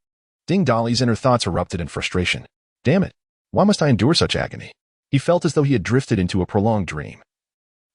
Ding Dali's inner thoughts erupted in frustration. Damn it, why must I endure such agony? He felt as though he had drifted into a prolonged dream,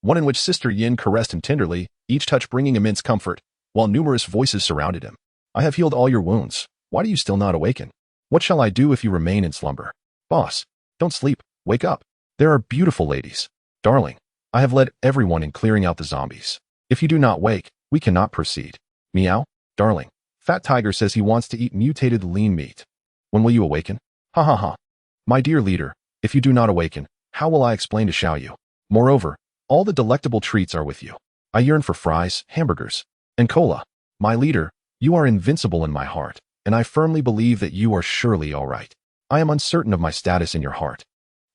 one in which Sister Yin caressed him tenderly, each touch bringing immense comfort, while numerous voices surrounded him. I have healed all your wounds. Why do you still not awaken? What shall I do if you remain in slumber? Boss, don't sleep. Wake up. There are beautiful ladies. Darling, I have led everyone in clearing out the zombies. If you do not wake, we cannot proceed. Meow. Darling, Fat Tiger says he wants to eat mutated lean meat. When will you awaken? Ha ha ha. My dear leader, if you do not awaken, how will I explain to Xiaoyu? Moreover, all the delectable treats are with you. I yearn for fries, hamburgers, and cola. My leader, you are invincible in my heart, and I firmly believe that you are surely all right. I am uncertain of my status in your heart,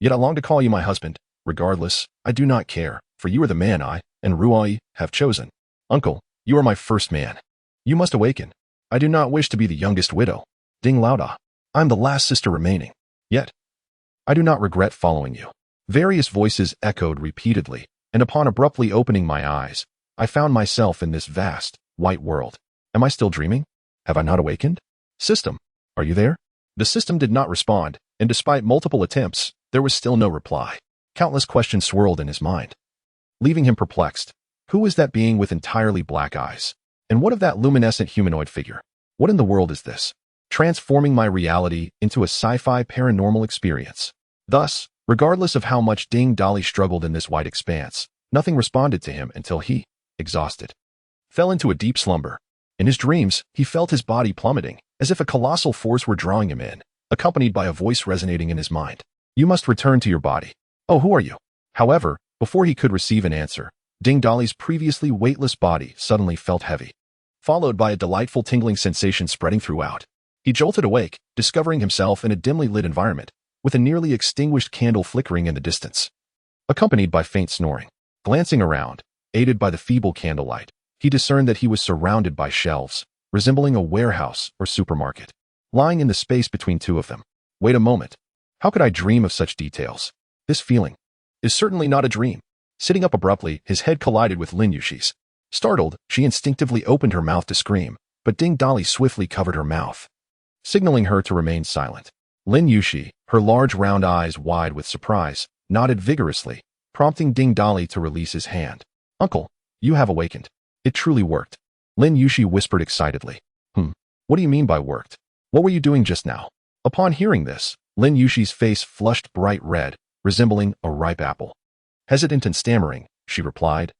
yet I long to call you my husband. Regardless, I do not care, for you are the man I and Ruai have chosen. Uncle, you are my first man. You must awaken. I do not wish to be the youngest widow. Ding Lauda. I'm the last sister remaining. Yet, I do not regret following you. Various voices echoed repeatedly, and upon abruptly opening my eyes, I found myself in this vast, white world. Am I still dreaming? Have I not awakened? System, are you there? The system did not respond, and despite multiple attempts, there was still no reply. Countless questions swirled in his mind, leaving him perplexed. Who is that being with entirely black eyes? And what of that luminescent humanoid figure? What in the world is this? Transforming my reality into a sci-fi paranormal experience. Thus, regardless of how much Ding Dali struggled in this wide expanse, nothing responded to him until he, exhausted, fell into a deep slumber. In his dreams, he felt his body plummeting, as if a colossal force were drawing him in, accompanied by a voice resonating in his mind. You must return to your body. Oh, who are you? However, before he could receive an answer, Ding Dali's previously weightless body suddenly felt heavy, followed by a delightful tingling sensation spreading throughout. He jolted awake, discovering himself in a dimly lit environment, with a nearly extinguished candle flickering in the distance, accompanied by faint snoring. Glancing around, aided by the feeble candlelight, he discerned that he was surrounded by shelves, resembling a warehouse or supermarket, lying in the space between two of them. Wait a moment. How could I dream of such details? This feeling is certainly not a dream. Sitting up abruptly, his head collided with Lin Yushi's. Startled, she instinctively opened her mouth to scream, but Ding Dali swiftly covered her mouth, signaling her to remain silent. Lin Yushi, her large round eyes wide with surprise, nodded vigorously, prompting Ding Dali to release his hand. Uncle, you have awakened. It truly worked. Lin Yushi whispered excitedly. What do you mean by worked? What were you doing just now? Upon hearing this, Lin Yushi's face flushed bright red, resembling a ripe apple. Hesitant and stammering, she replied,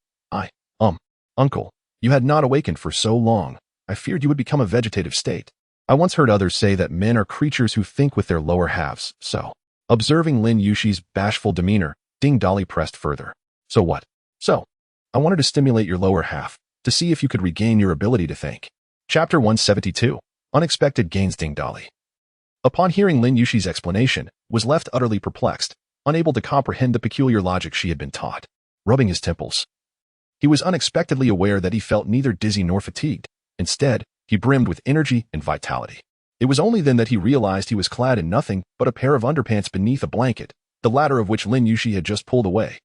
Uncle, you had not awakened for so long. I feared you would become a vegetative state. I once heard others say that men are creatures who think with their lower halves, so. Observing Lin Yushi's bashful demeanor, Ding Dali pressed further. So what? So, I wanted to stimulate your lower half, to see if you could regain your ability to think. Chapter 172. Unexpected Gains. Ding Dali, upon hearing Lin Yushi's explanation, was left utterly perplexed, unable to comprehend the peculiar logic she had been taught. Rubbing his temples, he was unexpectedly aware that he felt neither dizzy nor fatigued. Instead, he brimmed with energy and vitality. It was only then that he realized he was clad in nothing but a pair of underpants beneath a blanket, the latter of which Lin Yushi had just pulled away.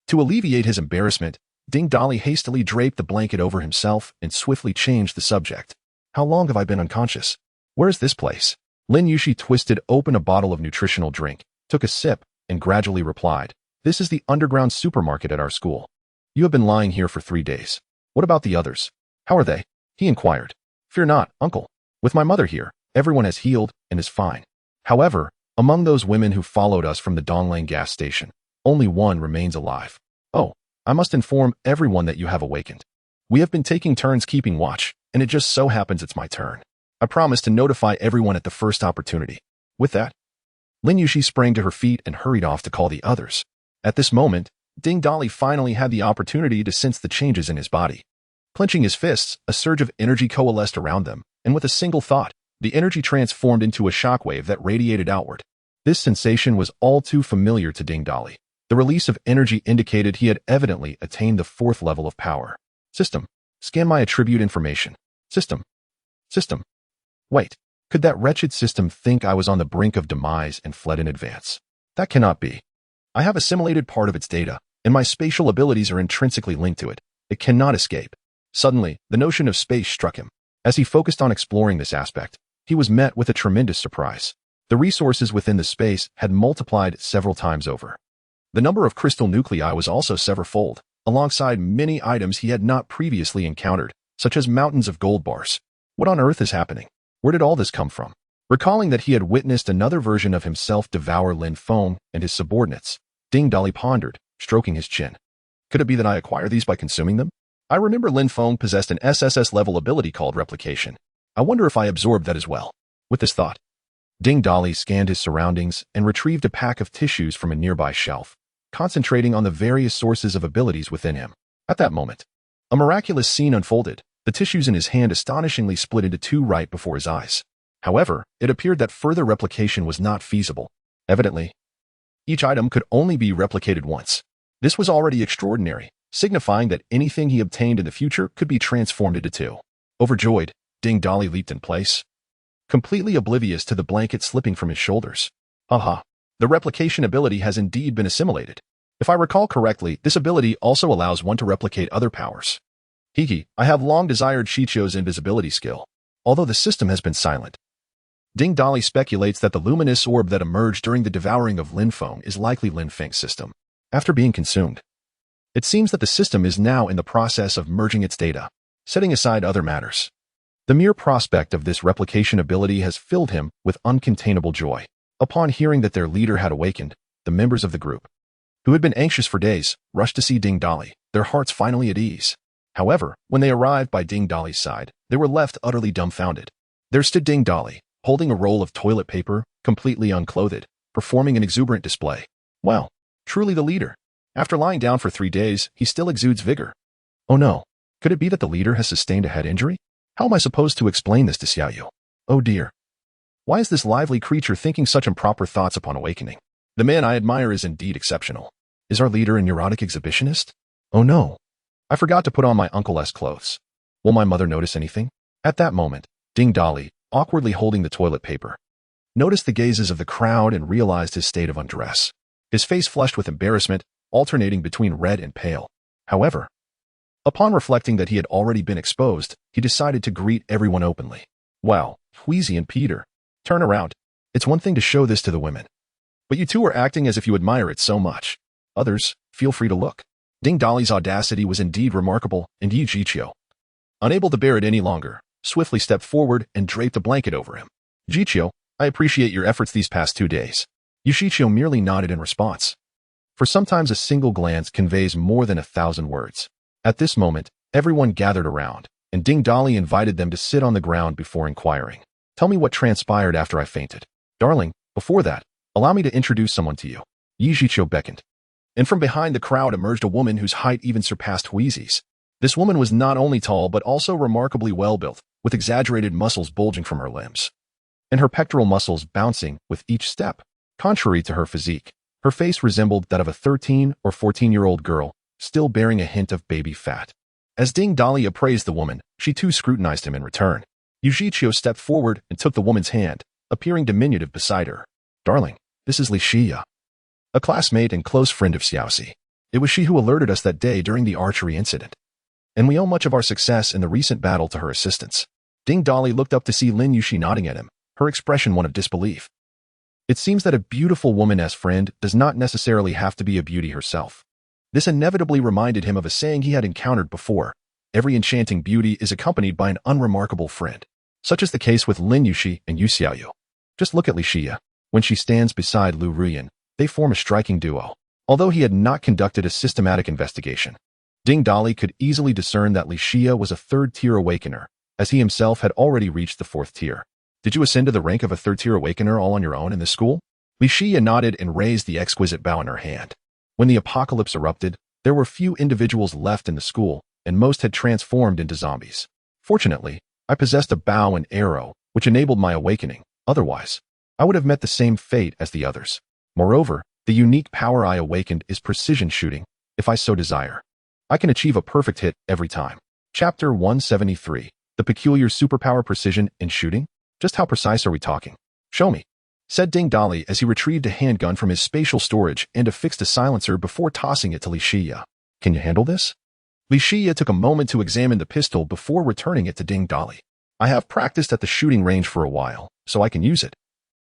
To alleviate his embarrassment, Ding Dali hastily draped the blanket over himself and swiftly changed the subject. How long have I been unconscious? Where is this place? Lin Yushi twisted open a bottle of nutritional drink, took a sip, and gradually replied, This is the underground supermarket at our school. You have been lying here for 3 days. What about the others? How are they? He inquired. Fear not, uncle. With my mother here, everyone has healed and is fine. However, among those women who followed us from the Donglang gas station, only one remains alive. Oh, I must inform everyone that you have awakened. We have been taking turns keeping watch, and it just so happens it's my turn. I promise to notify everyone at the first opportunity. With that, Lin Yushi sprang to her feet and hurried off to call the others. At this moment, Ding Dali finally had the opportunity to sense the changes in his body. Clenching his fists, a surge of energy coalesced around them, and with a single thought, the energy transformed into a shockwave that radiated outward. This sensation was all too familiar to Ding Dali. The release of energy indicated he had evidently attained the 4th level of power. System. Scan my attribute information. System. Wait, could that wretched system think I was on the brink of demise and fled in advance? That cannot be. I have assimilated part of its data, and my spatial abilities are intrinsically linked to it. It cannot escape. Suddenly, the notion of space struck him. As he focused on exploring this aspect, he was met with a tremendous surprise. The resources within the space had multiplied several times over. The number of crystal nuclei was also several-fold, alongside many items he had not previously encountered, such as mountains of gold bars. What on earth is happening? Where did all this come from? Recalling that he had witnessed another version of himself devour Lin Feng and his subordinates, Ding Dali pondered, stroking his chin. Could it be that I acquire these by consuming them? I remember Lin Feng possessed an SSS-level ability called replication. I wonder if I absorbed that as well. With this thought, Ding Dali scanned his surroundings and retrieved a pack of tissues from a nearby shelf, concentrating on the various sources of abilities within him. At that moment, a miraculous scene unfolded. The tissues in his hand astonishingly split into 2 right before his eyes. However, it appeared that further replication was not feasible. Evidently, each item could only be replicated once. This was already extraordinary, signifying that anything he obtained in the future could be transformed into 2. Overjoyed, Ding Dolly leaped in place, completely oblivious to the blanket slipping from his shoulders. Aha. The replication ability has indeed been assimilated. If I recall correctly, this ability also allows one to replicate other powers. Hiki, I have long desired Shichio's invisibility skill, although the system has been silent. Ding Dolly speculates that the luminous orb that emerged during the devouring of Lin Feng is likely Lin Feng's system, after being consumed. It seems that the system is now in the process of merging its data, setting aside other matters. The mere prospect of this replication ability has filled him with uncontainable joy. Upon hearing that their leader had awakened, the members of the group, who had been anxious for days, rushed to see Ding Dolly, their hearts finally at ease. However, when they arrived by Ding Dolly's side, they were left utterly dumbfounded. There stood Ding Dolly, holding a roll of toilet paper, completely unclothed, performing an exuberant display. Wow, truly the leader. After lying down for 3 days, he still exudes vigor. Oh no, could it be that the leader has sustained a head injury? How am I supposed to explain this to Xiaoyu? Oh dear. Why is this lively creature thinking such improper thoughts upon awakening? The man I admire is indeed exceptional. Is our leader a neurotic exhibitionist? Oh no. I forgot to put on my uncle's clothes. Will my mother notice anything? At that moment, Ding Dolly, awkwardly holding the toilet paper, noticed the gazes of the crowd and realized his state of undress. His face flushed with embarrassment, alternating between red and pale. However, upon reflecting that he had already been exposed, he decided to greet everyone openly. Wow, Wheezy and Peter. Turn around. It's one thing to show this to the women, but you two are acting as if you admire it so much. Others, feel free to look. Ding Dolly's audacity was indeed remarkable, and Yi Jiqiu, unable to bear it any longer, swiftly stepped forward and draped a blanket over him. Jiqiu, I appreciate your efforts these past 2 days. Yi Jiqiu merely nodded in response. For sometimes a single glance conveys more than 1,000 words. At this moment, everyone gathered around, and Ding Dolly invited them to sit on the ground before inquiring. Tell me what transpired after I fainted. Darling, before that, allow me to introduce someone to you. Yi Jiqiu beckoned, and from behind the crowd emerged a woman whose height even surpassed Wheezy's. This woman was not only tall but also remarkably well-built, with exaggerated muscles bulging from her limbs, and her pectoral muscles bouncing with each step. Contrary to her physique, her face resembled that of a 13 or 14-year-old girl, still bearing a hint of baby fat. As Ding Dolly appraised the woman, she too scrutinized him in return. Yi Jiqiu stepped forward and took the woman's hand, appearing diminutive beside her. Darling, this is Li Xia, a classmate and close friend of Xiaoxi. It was she who alerted us that day during the archery incident, and we owe much of our success in the recent battle to her assistance. Ding Dolly looked up to see Lin Yuxi nodding at him, her expression one of disbelief. It seems that a beautiful woman as friend does not necessarily have to be a beauty herself. This inevitably reminded him of a saying he had encountered before. Every enchanting beauty is accompanied by an unremarkable friend. Such is the case with Lin Yuxi and Yu Xiaoyu. Just look at Li Xia. When she stands beside Lu Ruyan, they form a striking duo. Although he had not conducted a systematic investigation, Ding Dolly could easily discern that Li Xia was a 3rd-tier awakener, as he himself had already reached the 4th tier. Did you ascend to the rank of a 3rd-tier awakener all on your own in this school? Li Xia nodded and raised the exquisite bow in her hand. When the apocalypse erupted, there were few individuals left in the school, and most had transformed into zombies. Fortunately, I possessed a bow and arrow, which enabled my awakening. Otherwise, I would have met the same fate as the others. Moreover, the unique power I awakened is precision shooting, if I so desire. I can achieve a perfect hit every time. Chapter 173. The peculiar superpower precision in shooting? Just how precise are we talking? Show me, said Ding Dolly as he retrieved a handgun from his spatial storage and affixed a silencer before tossing it to Li Xia. Can you handle this? Li Xia took a moment to examine the pistol before returning it to Ding Dolly. I have practiced at the shooting range for a while, so I can use it.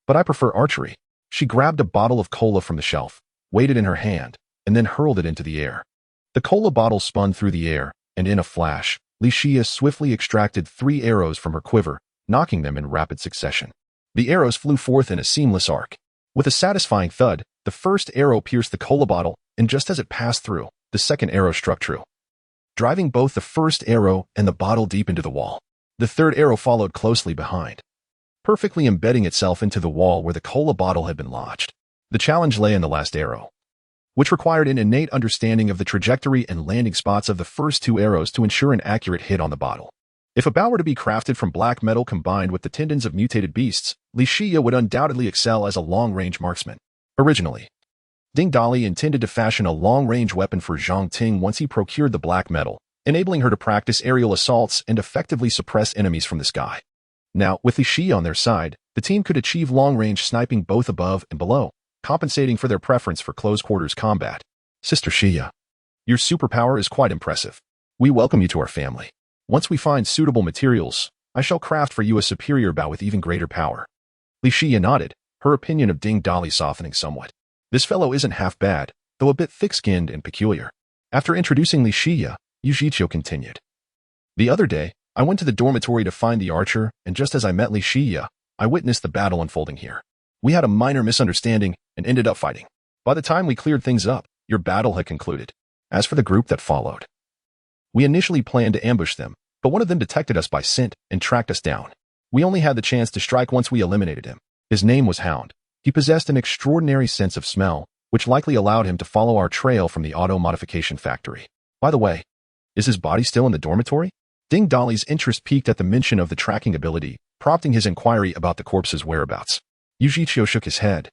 But I prefer archery. She grabbed a bottle of cola from the shelf, weighed it in her hand, and then hurled it into the air. The cola bottle spun through the air, and in a flash, Li Xia swiftly extracted 3 arrows from her quiver, knocking them in rapid succession. The arrows flew forth in a seamless arc. With a satisfying thud, the first arrow pierced the cola bottle, and just as it passed through, the second arrow struck true, driving both the first arrow and the bottle deep into the wall. The third arrow followed closely behind, perfectly embedding itself into the wall where the cola bottle had been lodged. The challenge lay in the last arrow, which required an innate understanding of the trajectory and landing spots of the first 2 arrows to ensure an accurate hit on the bottle. If a bow were to be crafted from black metal combined with the tendons of mutated beasts, Li Xia would undoubtedly excel as a long-range marksman. Originally, Ding Dolly intended to fashion a long-range weapon for Zhang Ting once he procured the black metal, enabling her to practice aerial assaults and effectively suppress enemies from the sky. Now, with Li Shi on their side, the team could achieve long-range sniping both above and below, compensating for their preference for close-quarters combat. Sister Xia, your superpower is quite impressive. We welcome you to our family. Once we find suitable materials, I shall craft for you a superior bow with even greater power. Li Xia nodded, her opinion of Ding Dali softening somewhat. This fellow isn't half bad, though a bit thick-skinned and peculiar. After introducing Li Xia, Yu Zhiqiu continued. The other day, I went to the dormitory to find the archer, and just as I met Li Xia, I witnessed the battle unfolding here. We had a minor misunderstanding and ended up fighting. By the time we cleared things up, your battle had concluded. As for the group that followed, we initially planned to ambush them, but one of them detected us by scent and tracked us down. We only had the chance to strike once we eliminated him. His name was Hound. He possessed an extraordinary sense of smell, which likely allowed him to follow our trail from the auto-modification factory. By the way, is his body still in the dormitory? Ding Dali's interest piqued at the mention of the tracking ability, prompting his inquiry about the corpse's whereabouts. Yu Zhiqiu shook his head,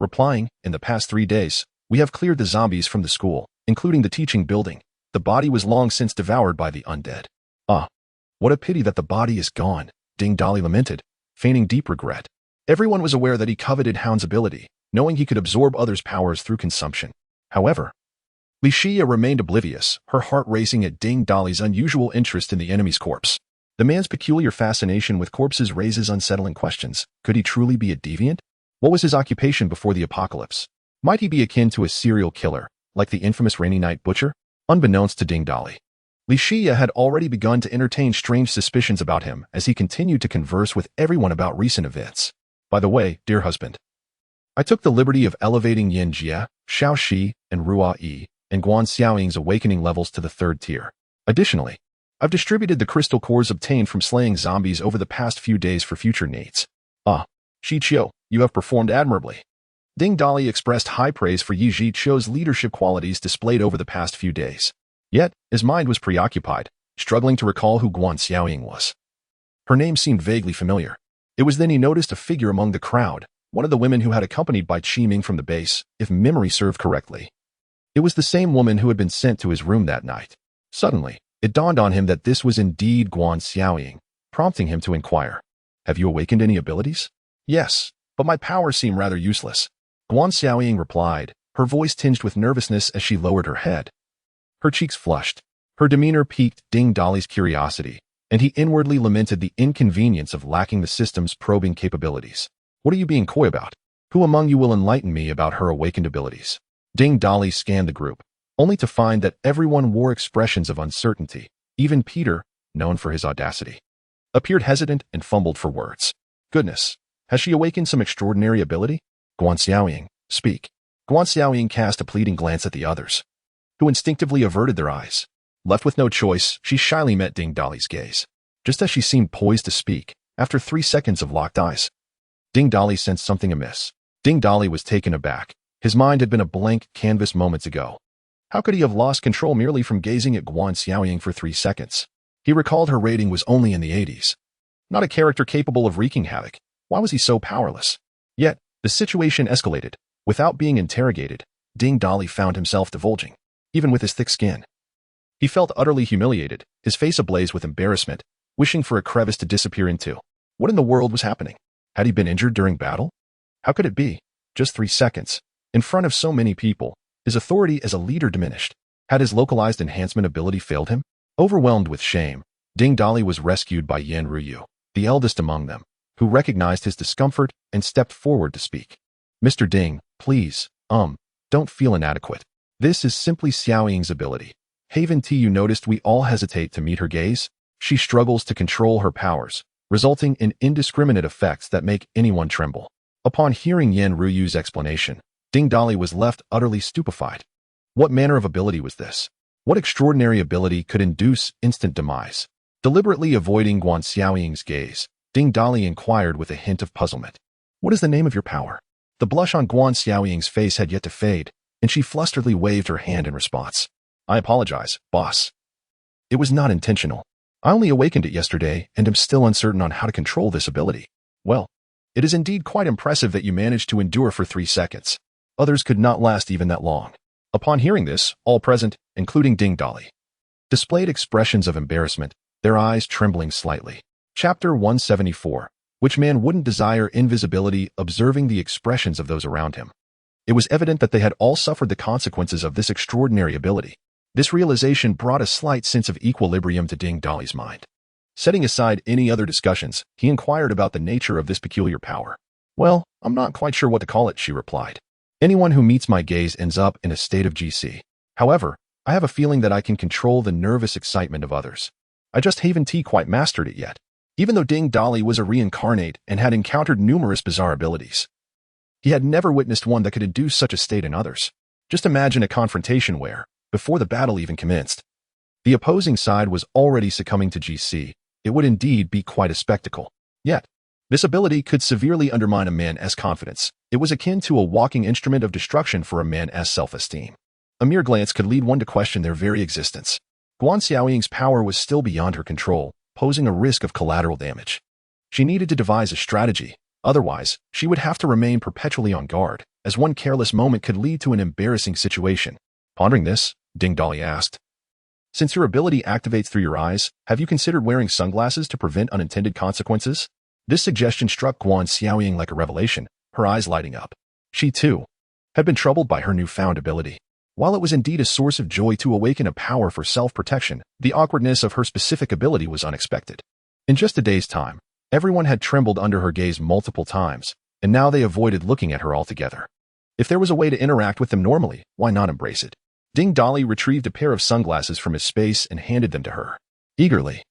replying, in the past 3 days, we have cleared the zombies from the school, including the teaching building. The body was long since devoured by the undead. Ah, what a pity that the body is gone, Ding Dali lamented, feigning deep regret. Everyone was aware that he coveted Hound's ability, knowing he could absorb others' powers through consumption. However, Li Xia remained oblivious, her heart racing at Ding Dali's unusual interest in the enemy's corpse. The man's peculiar fascination with corpses raises unsettling questions. Could he truly be a deviant? What was his occupation before the apocalypse? Might he be akin to a serial killer, like the infamous Rainy Night Butcher? Unbeknownst to Ding Dali, Li Xia had already begun to entertain strange suspicions about him as he continued to converse with everyone about recent events. By the way, dear husband, I took the liberty of elevating Yin Jie, Xiao Shi, and Ruo Yi, and Guan Xiaoying's awakening levels to the 3rd tier. Additionally, I've distributed the crystal cores obtained from slaying zombies over the past few days for future needs. Ah, Zhiqiu, you have performed admirably. Ding Dali expressed high praise for Yu Zhiqiu's leadership qualities displayed over the past few days. Yet, his mind was preoccupied, struggling to recall who Guan Xiaoying was. Her name seemed vaguely familiar. It was then he noticed a figure among the crowd, one of the women who had accompanied by Qi Ming from the base, if memory served correctly. It was the same woman who had been sent to his room that night. Suddenly, it dawned on him that this was indeed Guan Xiaoying, prompting him to inquire, have you awakened any abilities? Yes, but my powers seem rather useless. Guan Xiaoying replied, her voice tinged with nervousness as she lowered her head. Her cheeks flushed. Her demeanor piqued Ding Dali's curiosity, and he inwardly lamented the inconvenience of lacking the system's probing capabilities. What are you being coy about? Who among you will enlighten me about her awakened abilities? Ding Dali scanned the group, only to find that everyone wore expressions of uncertainty. Even Peter, known for his audacity, appeared hesitant and fumbled for words. Goodness, has she awakened some extraordinary ability? Guan Xiaoying, speak. Guan Xiaoying cast a pleading glance at the others, who instinctively averted their eyes. Left with no choice, she shyly met Ding Dali's gaze. Just as she seemed poised to speak, after 3 seconds of locked eyes, Ding Dali sensed something amiss. Ding Dali was taken aback. His mind had been a blank canvas moments ago. How could he have lost control merely from gazing at Guan Xiaoying for 3 seconds? He recalled her rating was only in the 80s. Not a character capable of wreaking havoc. Why was he so powerless? Yet, the situation escalated. Without being interrogated, Ding Dali found himself divulging, even with his thick skin. He felt utterly humiliated, his face ablaze with embarrassment, wishing for a crevice to disappear into. What in the world was happening? Had he been injured during battle? How could it be? Just 3 seconds. In front of so many people, his authority as a leader diminished. Had his localized enhancement ability failed him? Overwhelmed with shame, Ding Dali was rescued by Yan Ruyu, the eldest among them, who recognized his discomfort and stepped forward to speak. Mr. Ding, please, don't feel inadequate. This is simply Xiaoying's ability. Haven T, you noticed we all hesitate to meet her gaze? She struggles to control her powers, resulting in indiscriminate effects that make anyone tremble. Upon hearing Yan Ruyu's explanation, Ding Dali was left utterly stupefied. What manner of ability was this? What extraordinary ability could induce instant demise? Deliberately avoiding Guan Xiaoying's gaze, Ding Dali inquired with a hint of puzzlement. What is the name of your power? The blush on Guan Xiaoying's face had yet to fade, and she flusteredly waved her hand in response. I apologize, boss. It was not intentional. I only awakened it yesterday and am still uncertain on how to control this ability. Well, it is indeed quite impressive that you managed to endure for 3 seconds. Others could not last even that long. Upon hearing this, all present, including Ding Dali, displayed expressions of embarrassment, their eyes trembling slightly. Chapter 174. Which man wouldn't desire invisibility, observing the expressions of those around him? It was evident that they had all suffered the consequences of this extraordinary ability. This realization brought a slight sense of equilibrium to Ding Dali's mind. Setting aside any other discussions, he inquired about the nature of this peculiar power. Well, I'm not quite sure what to call it, she replied. Anyone who meets my gaze ends up in a state of GC. However, I have a feeling that I can control the nervous excitement of others. I just haven't quite mastered it yet. Even though Ding Dali was a reincarnate and had encountered numerous bizarre abilities, he had never witnessed one that could induce such a state in others. Just imagine a confrontation where, before the battle even commenced, the opposing side was already succumbing to GC. It would indeed be quite a spectacle. Yet, this ability could severely undermine a man's confidence. It was akin to a walking instrument of destruction for a man's self-esteem. A mere glance could lead one to question their very existence. Guan Xiaoying's power was still beyond her control, posing a risk of collateral damage. She needed to devise a strategy. Otherwise, she would have to remain perpetually on guard, as one careless moment could lead to an embarrassing situation. Pondering this, Ding Dali asked, "Since your ability activates through your eyes, have you considered wearing sunglasses to prevent unintended consequences?" This suggestion struck Guan Xiaoying like a revelation, her eyes lighting up. She, too, had been troubled by her newfound ability. While it was indeed a source of joy to awaken a power for self-protection, the awkwardness of her specific ability was unexpected. In just a day's time, everyone had trembled under her gaze multiple times, and now they avoided looking at her altogether. If there was a way to interact with them normally, why not embrace it? Ding Dali retrieved a pair of sunglasses from his space and handed them to her. Eagerly,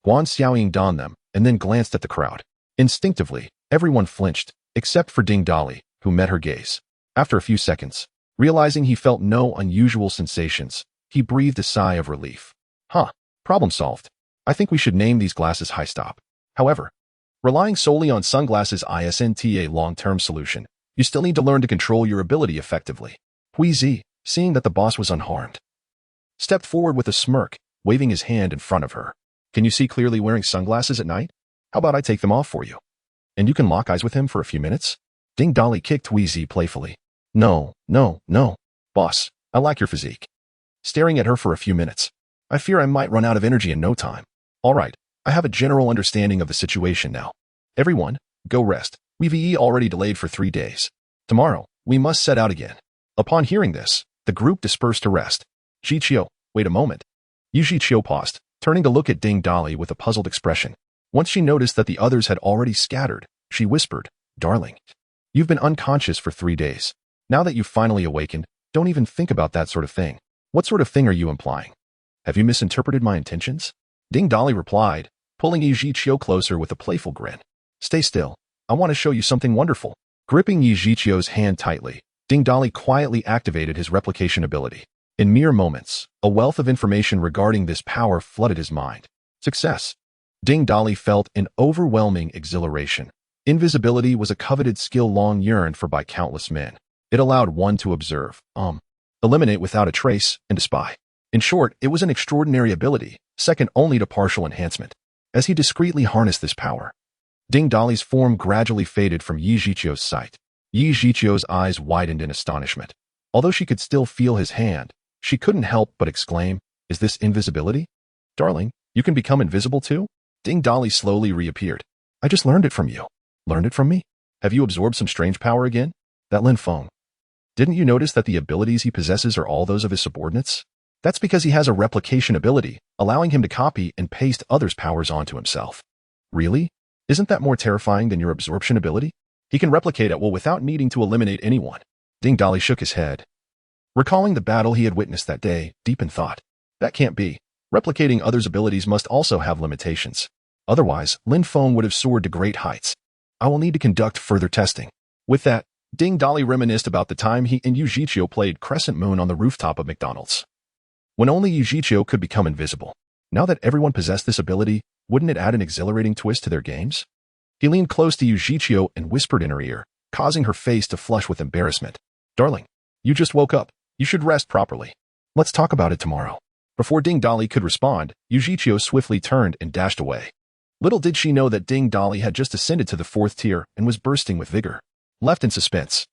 Guan Xiaoying donned them and then glanced at the crowd. Instinctively, everyone flinched, except for Ding Dali, who met her gaze. After a few seconds, realizing he felt no unusual sensations, he breathed a sigh of relief. Problem solved. I think we should name these glasses High Stop. However, relying solely on sunglasses isn't a long-term solution. You still need to learn to control your ability effectively. Hui Zi, seeing that the boss was unharmed, stepped forward with a smirk, waving his hand in front of her. Can you see clearly wearing sunglasses at night? How about I take them off for you? And you can lock eyes with him for a few minutes? Ding Dali kicked Hui Zi playfully. No. Boss, I like your physique. Staring at her for a few minutes. I fear I might run out of energy in no time. All right, I have a general understanding of the situation now. Everyone, go rest. We've already delayed for 3 days. Tomorrow, we must set out again. Upon hearing this, the group dispersed to rest. Jiqiu, wait a moment. Yu Jiqiu paused, turning to look at Ding Dali with a puzzled expression. Once she noticed that the others had already scattered, she whispered, "Darling, you've been unconscious for 3 days. Now that you've finally awakened, don't even think about that sort of thing." "What sort of thing are you implying? Have you misinterpreted my intentions?" Ding Dali replied, pulling Yi Jiqiu closer with a playful grin. "Stay still. I want to show you something wonderful." Gripping Yi Jiqiu's hand tightly, Ding Dali quietly activated his replication ability. In mere moments, a wealth of information regarding this power flooded his mind. Success. Ding Dali felt an overwhelming exhilaration. Invisibility was a coveted skill long yearned for by countless men. It allowed one to observe, eliminate without a trace, and to spy. In short, it was an extraordinary ability, second only to partial enhancement. As he discreetly harnessed this power, Ding Dali's form gradually faded from Yi Jiqiu's sight. Yi Jiqiu's eyes widened in astonishment. Although she could still feel his hand, she couldn't help but exclaim, "Is this invisibility? Darling, you can become invisible too?" Ding Dali slowly reappeared. "I just learned it from you." "Learned it from me? Have you absorbed some strange power again?" "That Lin Feng. Didn't you notice that the abilities he possesses are all those of his subordinates?" "That's because he has a replication ability, allowing him to copy and paste others' powers onto himself." "Really? Isn't that more terrifying than your absorption ability? He can replicate at will without needing to eliminate anyone." Ding Dali shook his head, recalling the battle he had witnessed that day, deep in thought. That can't be. Replicating others' abilities must also have limitations. Otherwise, Lin Feng would have soared to great heights. I will need to conduct further testing. With that, Ding Dali reminisced about the time he and Yu Jiqiu played Crescent Moon on the rooftop of McDonald's, when only Yu Jiqiu could become invisible. Now that everyone possessed this ability, wouldn't it add an exhilarating twist to their games? He leaned close to Yu Jiqiu and whispered in her ear, causing her face to flush with embarrassment. "Darling, you just woke up. You should rest properly. Let's talk about it tomorrow." Before Ding Dali could respond, Yu Jiqiu swiftly turned and dashed away. Little did she know that Ding Dali had just ascended to the 4th tier and was bursting with vigor. Left in suspense,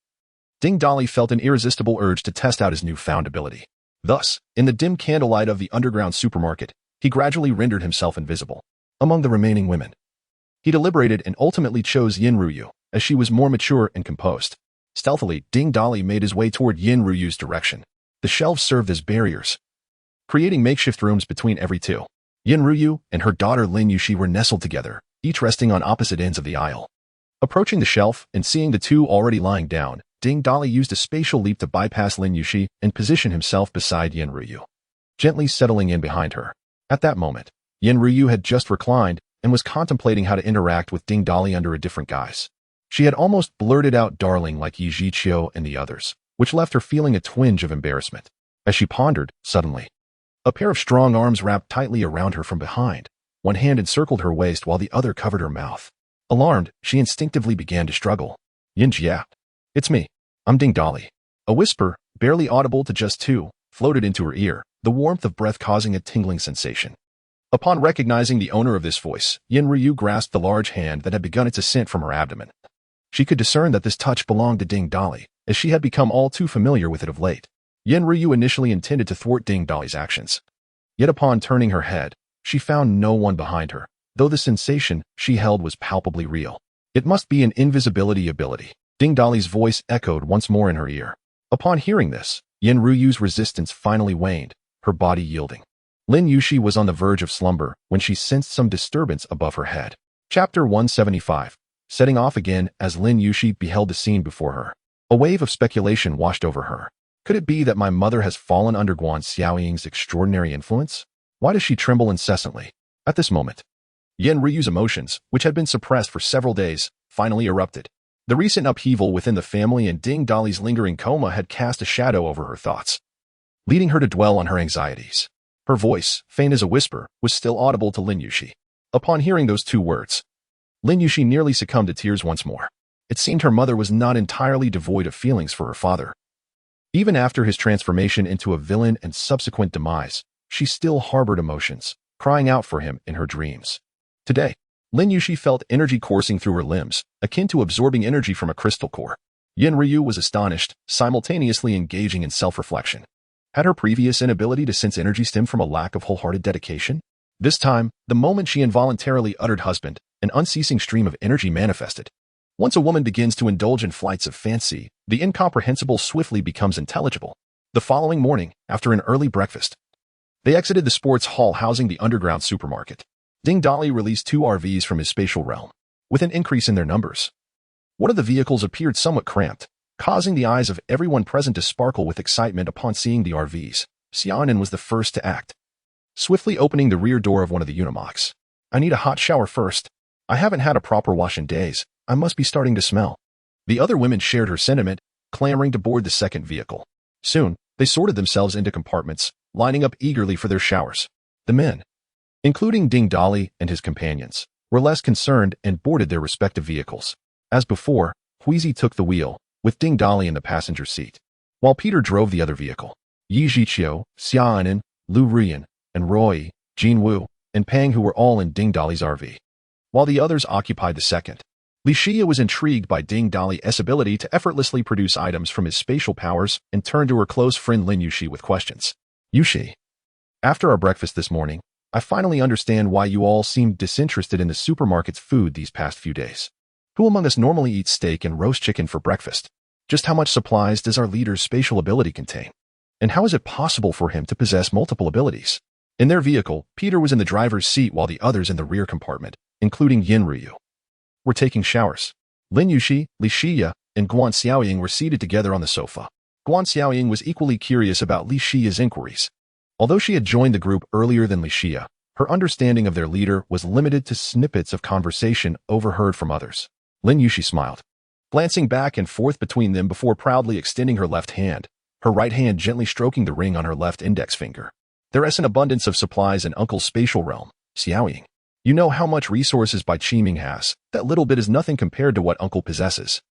Ding Dali felt an irresistible urge to test out his newfound ability. Thus, in the dim candlelight of the underground supermarket, he gradually rendered himself invisible. Among the remaining women, he deliberated and ultimately chose Yin Ruyu, as she was more mature and composed. Stealthily, Ding Dali made his way toward Yin Ruyu's direction. The shelves served as barriers, creating makeshift rooms between every two. Yin Ruyu and her daughter Lin Yuxi were nestled together, each resting on opposite ends of the aisle. Approaching the shelf and seeing the two already lying down, Ding Dali used a spatial leap to bypass Lin Yuxi and position himself beside Yin Ruyu, gently settling in behind her. At that moment, Yin Ruyu had just reclined and was contemplating how to interact with Ding Dali under a different guise. She had almost blurted out darling like Yi Zhiqiu and the others, which left her feeling a twinge of embarrassment. As she pondered, suddenly, a pair of strong arms wrapped tightly around her from behind. One hand encircled her waist while the other covered her mouth. Alarmed, she instinctively began to struggle. Yin Jia. It's me. I'm Ding Dali. A whisper, barely audible to just two, floated into her ear, the warmth of breath causing a tingling sensation. Upon recognizing the owner of this voice, Yin Ryu grasped the large hand that had begun its ascent from her abdomen. She could discern that this touch belonged to Ding Dali, as she had become all too familiar with it of late. Yin Ryu initially intended to thwart Ding Dali's actions. Yet upon turning her head, she found no one behind her, though the sensation she held was palpably real. It must be an invisibility ability. Ding Dali's voice echoed once more in her ear. Upon hearing this, Yin Ruyu's resistance finally waned, her body yielding. Lin Yuxi was on the verge of slumber when she sensed some disturbance above her head. Chapter 175. Setting off again as Lin Yuxi beheld the scene before her. A wave of speculation washed over her. Could it be that my mother has fallen under Guan Xiaoying's extraordinary influence? Why does she tremble incessantly? At this moment, Yin Ryu's emotions, which had been suppressed for several days, finally erupted. The recent upheaval within the family and Ding Dali's lingering coma had cast a shadow over her thoughts, leading her to dwell on her anxieties. Her voice, faint as a whisper, was still audible to Lin Yuxi. Upon hearing those two words, Lin Yuxi nearly succumbed to tears once more. It seemed her mother was not entirely devoid of feelings for her father. Even after his transformation into a villain and subsequent demise, she still harbored emotions, crying out for him in her dreams. Today, Lin Yuxi felt energy coursing through her limbs, akin to absorbing energy from a crystal core. Yin Ryu was astonished, simultaneously engaging in self-reflection. Had her previous inability to sense energy stemmed from a lack of wholehearted dedication? This time, the moment she involuntarily uttered husband, an unceasing stream of energy manifested. Once a woman begins to indulge in flights of fancy, the incomprehensible swiftly becomes intelligible. The following morning, after an early breakfast, they exited the sports hall housing the underground supermarket. Ding Dali released 2 RVs from his spatial realm, with an increase in their numbers. One of the vehicles appeared somewhat cramped, causing the eyes of everyone present to sparkle with excitement upon seeing the RVs. Xiaonan was the first to act, swiftly opening the rear door of one of the Unimocs. I need a hot shower first. I haven't had a proper wash in days. I must be starting to smell. The other women shared her sentiment, clamoring to board the second vehicle. Soon, they sorted themselves into compartments, lining up eagerly for their showers. The men, including Ding Dali and his companions, were less concerned and boarded their respective vehicles. As before, Huizi took the wheel, with Ding Dali in the passenger seat, while Peter drove the other vehicle. Yi Zhiqiu, Xiaonan, Lu Ruyan, and Roy, Jin Wu, and Pang, who were all in Ding Dali's RV, while the others occupied the second. Li Xia was intrigued by Ding Dali's ability to effortlessly produce items from his spatial powers and turned to her close friend Lin Yuxi with questions. Yuxi, after our breakfast this morning, I finally understand why you all seemed disinterested in the supermarket's food these past few days. Who among us normally eats steak and roast chicken for breakfast? Just how much supplies does our leader's spatial ability contain? And how is it possible for him to possess multiple abilities? In their vehicle, Peter was in the driver's seat while the others in the rear compartment, including Yin Ryu, were taking showers. Lin Yuxi, Li Xia, and Guan Xiaoying were seated together on the sofa. Guan Xiaoying was equally curious about Li Xia's inquiries. Although she had joined the group earlier than Li Xia, her understanding of their leader was limited to snippets of conversation overheard from others. Lin Yuxi smiled, glancing back and forth between them before proudly extending her left hand, her right hand gently stroking the ring on her left index finger. There is an abundance of supplies in Uncle's spatial realm, Xiaoying. You know how much resources Bai Qiming has. That little bit is nothing compared to what Uncle possesses.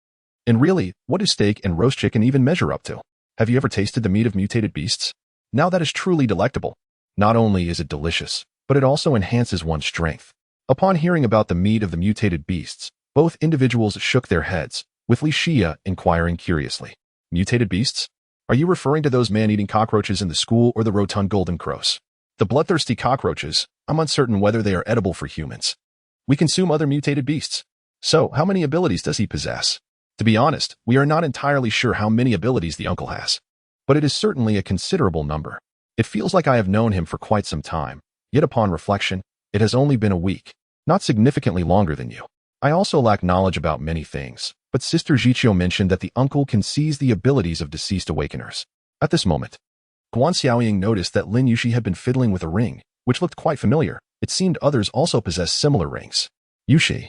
And really, what do steak and roast chicken even measure up to? Have you ever tasted the meat of mutated beasts? Now that is truly delectable. Not only is it delicious, but it also enhances one's strength. Upon hearing about the meat of the mutated beasts, both individuals shook their heads, with Li Xia inquiring curiously. Mutated beasts? Are you referring to those man-eating cockroaches in the school or the rotund golden crows? The bloodthirsty cockroaches, I'm uncertain whether they are edible for humans. We consume other mutated beasts. So, how many abilities does he possess? To be honest, we are not entirely sure how many abilities the uncle has. But it is certainly a considerable number. It feels like I have known him for quite some time, yet upon reflection, it has only been a week, not significantly longer than you. I also lack knowledge about many things, but Sister Jichio mentioned that the uncle can seize the abilities of deceased awakeners. At this moment, Guan Xiaoying noticed that Lin Yushi had been fiddling with a ring, which looked quite familiar. It seemed others also possessed similar rings. Yushi,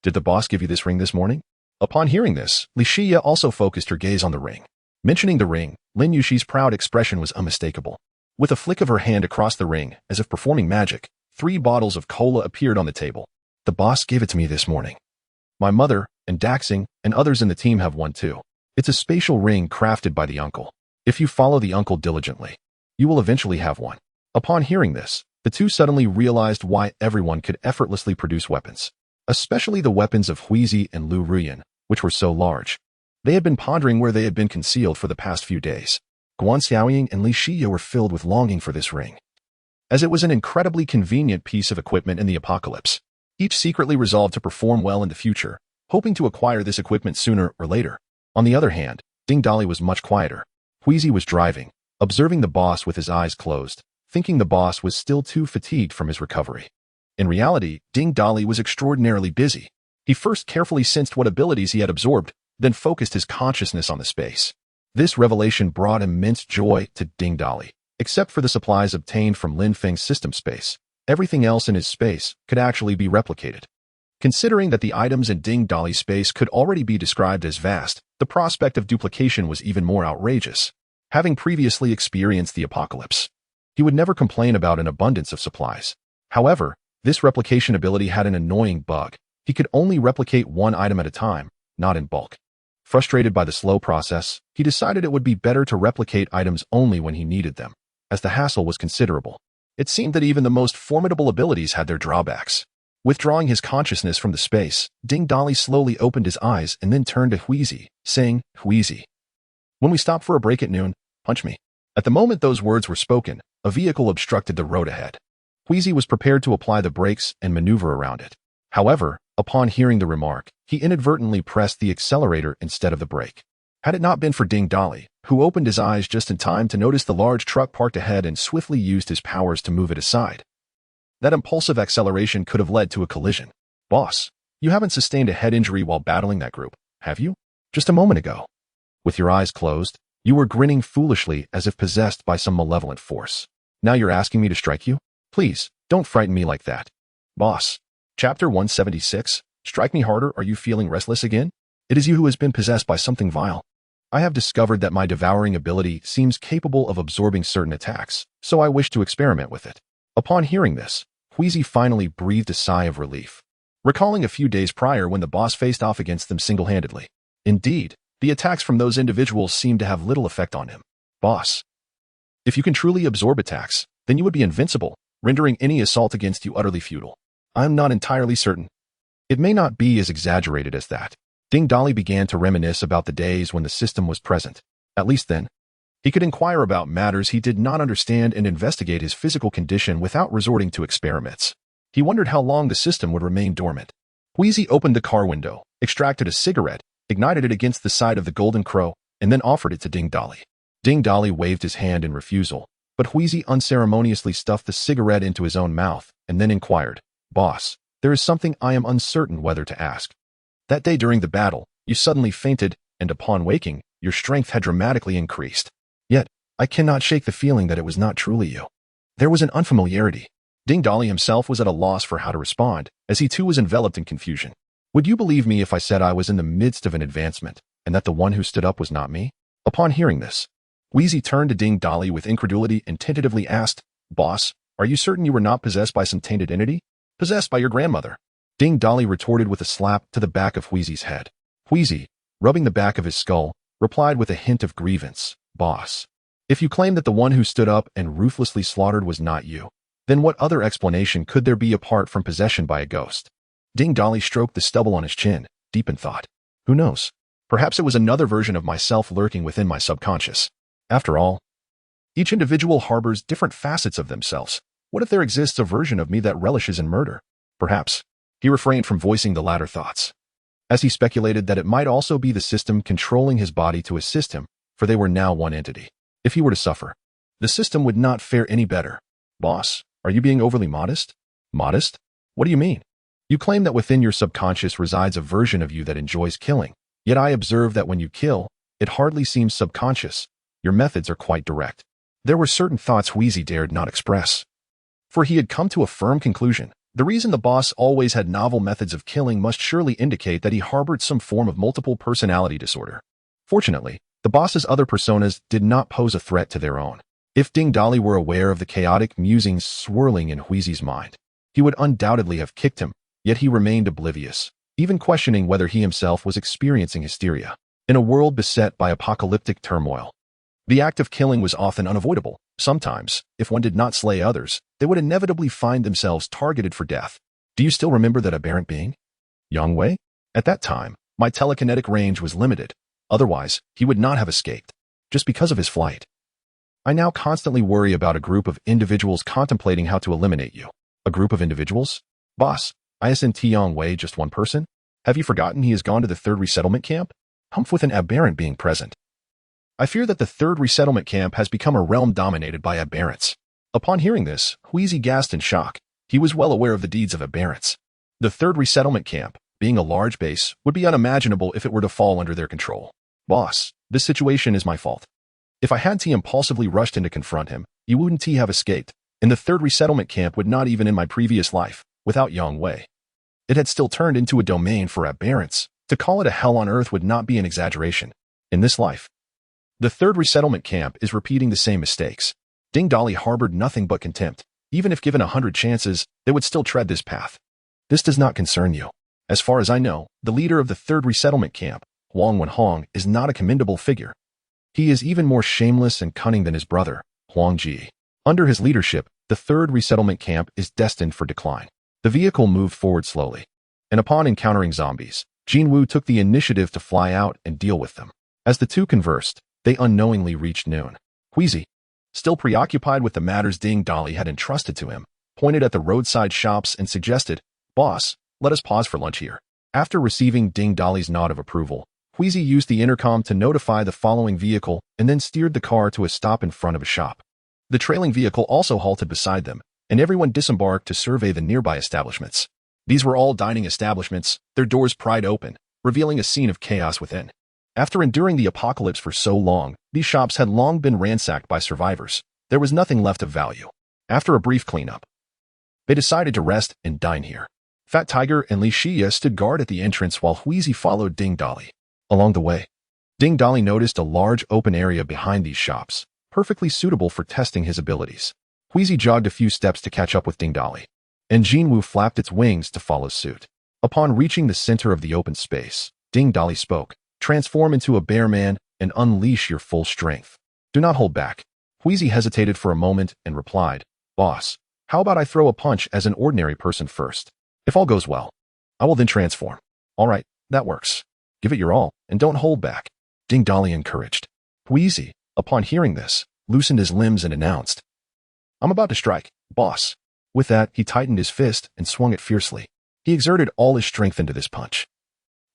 did the boss give you this ring this morning? Upon hearing this, Li Shiya also focused her gaze on the ring. Mentioning the ring, Lin Yushi's proud expression was unmistakable. With a flick of her hand across the ring, as if performing magic, 3 bottles of cola appeared on the table. The boss gave it to me this morning. My mother, and Daxing, and others in the team have one too. It's a spatial ring crafted by the uncle. If you follow the uncle diligently, you will eventually have one. Upon hearing this, the two suddenly realized why everyone could effortlessly produce weapons, especially the weapons of Huizi and Lu Ruyan, which were so large. They had been pondering where they had been concealed for the past few days. Guan Xiaoying and Li Shiya were filled with longing for this ring, as it was an incredibly convenient piece of equipment in the apocalypse. Each secretly resolved to perform well in the future, hoping to acquire this equipment sooner or later. On the other hand, Ding Dali was much quieter. Huizi was driving, observing the boss with his eyes closed, thinking the boss was still too fatigued from his recovery. In reality, Ding Dali was extraordinarily busy. He first carefully sensed what abilities he had absorbed, then focused his consciousness on the space. This revelation brought immense joy to Ding Dali. Except for the supplies obtained from Lin Feng's system space, everything else in his space could actually be replicated. Considering that the items in Ding Dali's space could already be described as vast, the prospect of duplication was even more outrageous. Having previously experienced the apocalypse, he would never complain about an abundance of supplies. However, this replication ability had an annoying bug. He could only replicate one item at a time, not in bulk. Frustrated by the slow process, he decided it would be better to replicate items only when he needed them, as the hassle was considerable. It seemed that even the most formidable abilities had their drawbacks. Withdrawing his consciousness from the space, Ding Dali slowly opened his eyes and then turned to Huizi, saying, Huizi, when we stop for a break at noon, punch me. At the moment those words were spoken, a vehicle obstructed the road ahead. Huizi was prepared to apply the brakes and maneuver around it. However, upon hearing the remark, he inadvertently pressed the accelerator instead of the brake. Had it not been for Ding Dali, who opened his eyes just in time to notice the large truck parked ahead and swiftly used his powers to move it aside, that impulsive acceleration could have led to a collision. Boss, you haven't sustained a head injury while battling that group, have you? Just a moment ago. With your eyes closed, you were grinning foolishly as if possessed by some malevolent force. Now you're asking me to strike you? Please, don't frighten me like that. Boss. Chapter 176, Strike Me Harder. Are you feeling restless again? It is you who has been possessed by something vile. I have discovered that my devouring ability seems capable of absorbing certain attacks, so I wish to experiment with it. Upon hearing this, Huizi finally breathed a sigh of relief, recalling a few days prior when the boss faced off against them single-handedly. Indeed, the attacks from those individuals seemed to have little effect on him. Boss, if you can truly absorb attacks, then you would be invincible, rendering any assault against you utterly futile. I'm not entirely certain. It may not be as exaggerated as that. Ding Dali began to reminisce about the days when the system was present. At least then, he could inquire about matters he did not understand and investigate his physical condition without resorting to experiments. He wondered how long the system would remain dormant. Huizi opened the car window, extracted a cigarette, ignited it against the side of the Golden Crow, and then offered it to Ding Dali. Ding Dali waved his hand in refusal, but Huizi unceremoniously stuffed the cigarette into his own mouth and then inquired, Boss, there is something I am uncertain whether to ask. That day during the battle, you suddenly fainted, and upon waking, your strength had dramatically increased. Yet, I cannot shake the feeling that it was not truly you. There was an unfamiliarity. Ding Dali himself was at a loss for how to respond, as he too was enveloped in confusion. Would you believe me if I said I was in the midst of an advancement, and that the one who stood up was not me? Upon hearing this, Huizi turned to Ding Dali with incredulity and tentatively asked, Boss, are you certain you were not possessed by some tainted entity? Possessed by your grandmother. Ding Dali retorted with a slap to the back of Huizi's head. Huizi, rubbing the back of his skull, replied with a hint of grievance, Boss, if you claim that the one who stood up and ruthlessly slaughtered was not you, then what other explanation could there be apart from possession by a ghost? Ding Dali stroked the stubble on his chin, deep in thought. Who knows? Perhaps it was another version of myself lurking within my subconscious. After all, each individual harbors different facets of themselves. What if there exists a version of me that relishes in murder? Perhaps. He refrained from voicing the latter thoughts, as he speculated that it might also be the system controlling his body to assist him, for they were now one entity. If he were to suffer, the system would not fare any better. Boss, are you being overly modest? Modest? What do you mean? You claim that within your subconscious resides a version of you that enjoys killing. Yet I observe that when you kill, it hardly seems subconscious. Your methods are quite direct. There were certain thoughts Wheezy dared not express, for he had come to a firm conclusion. The reason the boss always had novel methods of killing must surely indicate that he harbored some form of multiple personality disorder. Fortunately, the boss's other personas did not pose a threat to their own. If Ding Dolly were aware of the chaotic musings swirling in Wheezy's mind, he would undoubtedly have kicked him, yet he remained oblivious, even questioning whether he himself was experiencing hysteria. In a world beset by apocalyptic turmoil, the act of killing was often unavoidable. Sometimes, if one did not slay others, they would inevitably find themselves targeted for death. Do you still remember that aberrant being? Yang Wei? At that time, my telekinetic range was limited. Otherwise, he would not have escaped, just because of his flight. I now constantly worry about a group of individuals contemplating how to eliminate you. A group of individuals? Boss, isn't Yang Wei just one person? Have you forgotten he has gone to the third resettlement camp? Humph with an aberrant being present. I fear that the third resettlement camp has become a realm dominated by aberrants. Upon hearing this, Wheezy gasped in shock. He was well aware of the deeds of aberrants. The third resettlement camp, being a large base, would be unimaginable if it were to fall under their control. Boss, this situation is my fault. If I hadn't impulsively rushed in to confront him, you wouldn't have escaped, and the third resettlement camp would not even in my previous life, without Yang Wei. It had still turned into a domain for aberrants. To call it a hell on earth would not be an exaggeration. In this life, the third resettlement camp is repeating the same mistakes. Ding Dolly harbored nothing but contempt. Even if given 100 chances, they would still tread this path. This does not concern you. As far as I know, the leader of the third resettlement camp, Huang Wenhong, is not a commendable figure. He is even more shameless and cunning than his brother, Huang Ji. Under his leadership, the third resettlement camp is destined for decline. The vehicle moved forward slowly, and upon encountering zombies, Jinwu took the initiative to fly out and deal with them. As the two conversed, they unknowingly reached noon. Wheezy, still preoccupied with the matters Ding Dolly had entrusted to him, pointed at the roadside shops and suggested, "Boss, let us pause for lunch here." After receiving Ding Dolly's nod of approval, Wheezy used the intercom to notify the following vehicle and then steered the car to a stop in front of a shop. The trailing vehicle also halted beside them, and everyone disembarked to survey the nearby establishments. These were all dining establishments, their doors pried open, revealing a scene of chaos within. After enduring the apocalypse for so long, these shops had long been ransacked by survivors. There was nothing left of value. After a brief cleanup, they decided to rest and dine here. Fat Tiger and Li Shia stood guard at the entrance while Wheezy followed Ding Dolly. Along the way, Ding Dolly noticed a large open area behind these shops, perfectly suitable for testing his abilities. Wheezy jogged a few steps to catch up with Ding Dolly, and Jinwu flapped its wings to follow suit. Upon reaching the center of the open space, Ding Dolly spoke. "Transform into a bear man and unleash your full strength. Do not hold back." Wheezy hesitated for a moment and replied, "Boss, how about I throw a punch as an ordinary person first? If all goes well, I will then transform." "All right, that works. Give it your all, and don't hold back," Ding Dolly encouraged. Wheezy, upon hearing this, loosened his limbs and announced, "I'm about to strike, boss." With that, he tightened his fist and swung it fiercely. He exerted all his strength into this punch.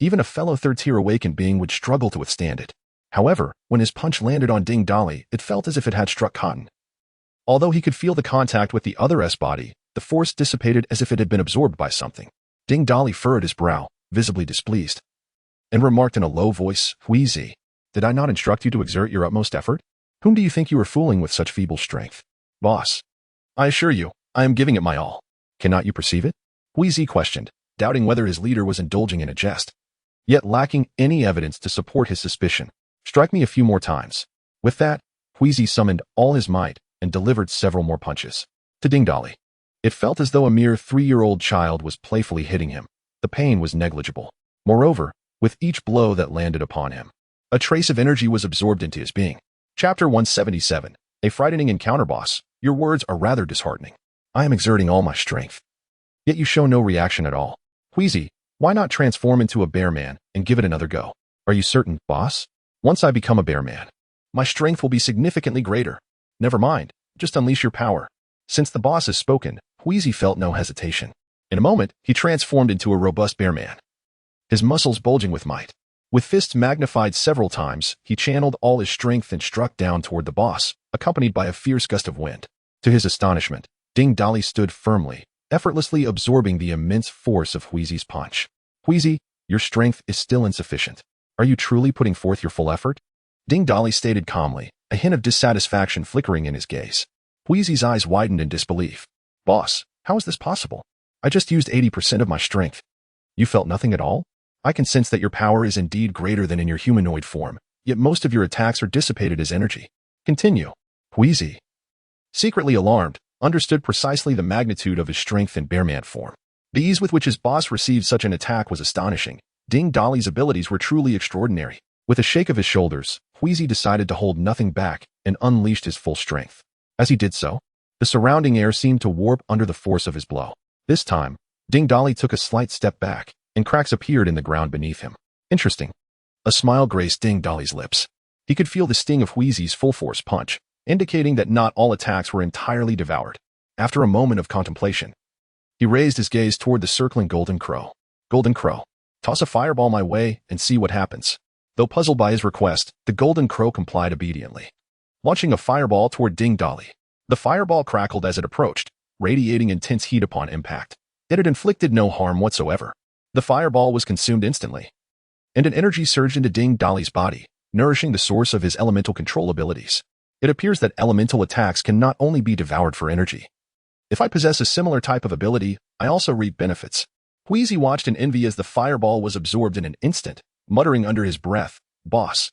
Even a fellow third-tier awakened being would struggle to withstand it. However, when his punch landed on Ding Dolly, it felt as if it had struck cotton. Although he could feel the contact with the other S-body, the force dissipated as if it had been absorbed by something. Ding Dolly furrowed his brow, visibly displeased, and remarked in a low voice, "Wheezy, did I not instruct you to exert your utmost effort? Whom do you think you are fooling with such feeble strength?" "Boss, I assure you, I am giving it my all. Cannot you perceive it?" Wheezy questioned, doubting whether his leader was indulging in a jest, yet lacking any evidence to support his suspicion. "Strike me a few more times." With that, Wheezy summoned all his might and delivered several more punches. To Ding Dolly, it felt as though a mere 3-year-old child was playfully hitting him. The pain was negligible. Moreover, with each blow that landed upon him, a trace of energy was absorbed into his being. Chapter 177. A frightening encounter. Boss, your words are rather disheartening. I am exerting all my strength, yet you show no reaction at all. Wheezy, why not transform into a bear man and give it another go? Are you certain, boss? Once I become a bear man, my strength will be significantly greater. Never mind, just unleash your power. Since the boss has spoken, Wheezy felt no hesitation. In a moment, he transformed into a robust bear man, his muscles bulging with might. With fists magnified several times, he channeled all his strength and struck down toward the boss, accompanied by a fierce gust of wind. To his astonishment, Ding Dolly stood firmly, effortlessly absorbing the immense force of Wheezy's punch. Wheezy, your strength is still insufficient. Are you truly putting forth your full effort? Ding Dolly stated calmly, a hint of dissatisfaction flickering in his gaze. Wheezy's eyes widened in disbelief. Boss, how is this possible? I just used 80% of my strength. You felt nothing at all? I can sense that your power is indeed greater than in your humanoid form, yet most of your attacks are dissipated as energy. Continue. Wheezy, secretly alarmed, understood precisely the magnitude of his strength in bearman form. The ease with which his boss received such an attack was astonishing. Ding Dolly's abilities were truly extraordinary. With a shake of his shoulders, Wheezy decided to hold nothing back and unleashed his full strength. As he did so, the surrounding air seemed to warp under the force of his blow. This time, Ding Dolly took a slight step back, and cracks appeared in the ground beneath him. Interesting. A smile graced Ding Dolly's lips. He could feel the sting of Wheezy's full-force punch, indicating that not all attacks were entirely devoured. After a moment of contemplation, he raised his gaze toward the circling Golden Crow. Golden Crow, toss a fireball my way and see what happens. Though puzzled by his request, the Golden Crow complied obediently, launching a fireball toward Ding Dolly. The fireball crackled as it approached, radiating intense heat upon impact. It had inflicted no harm whatsoever. The fireball was consumed instantly, and an energy surged into Ding Dolly's body, nourishing the source of his elemental control abilities. It appears that elemental attacks can not only be devoured for energy. If I possess a similar type of ability, I also reap benefits. Wheezy watched in envy as the fireball was absorbed in an instant, muttering under his breath, Boss,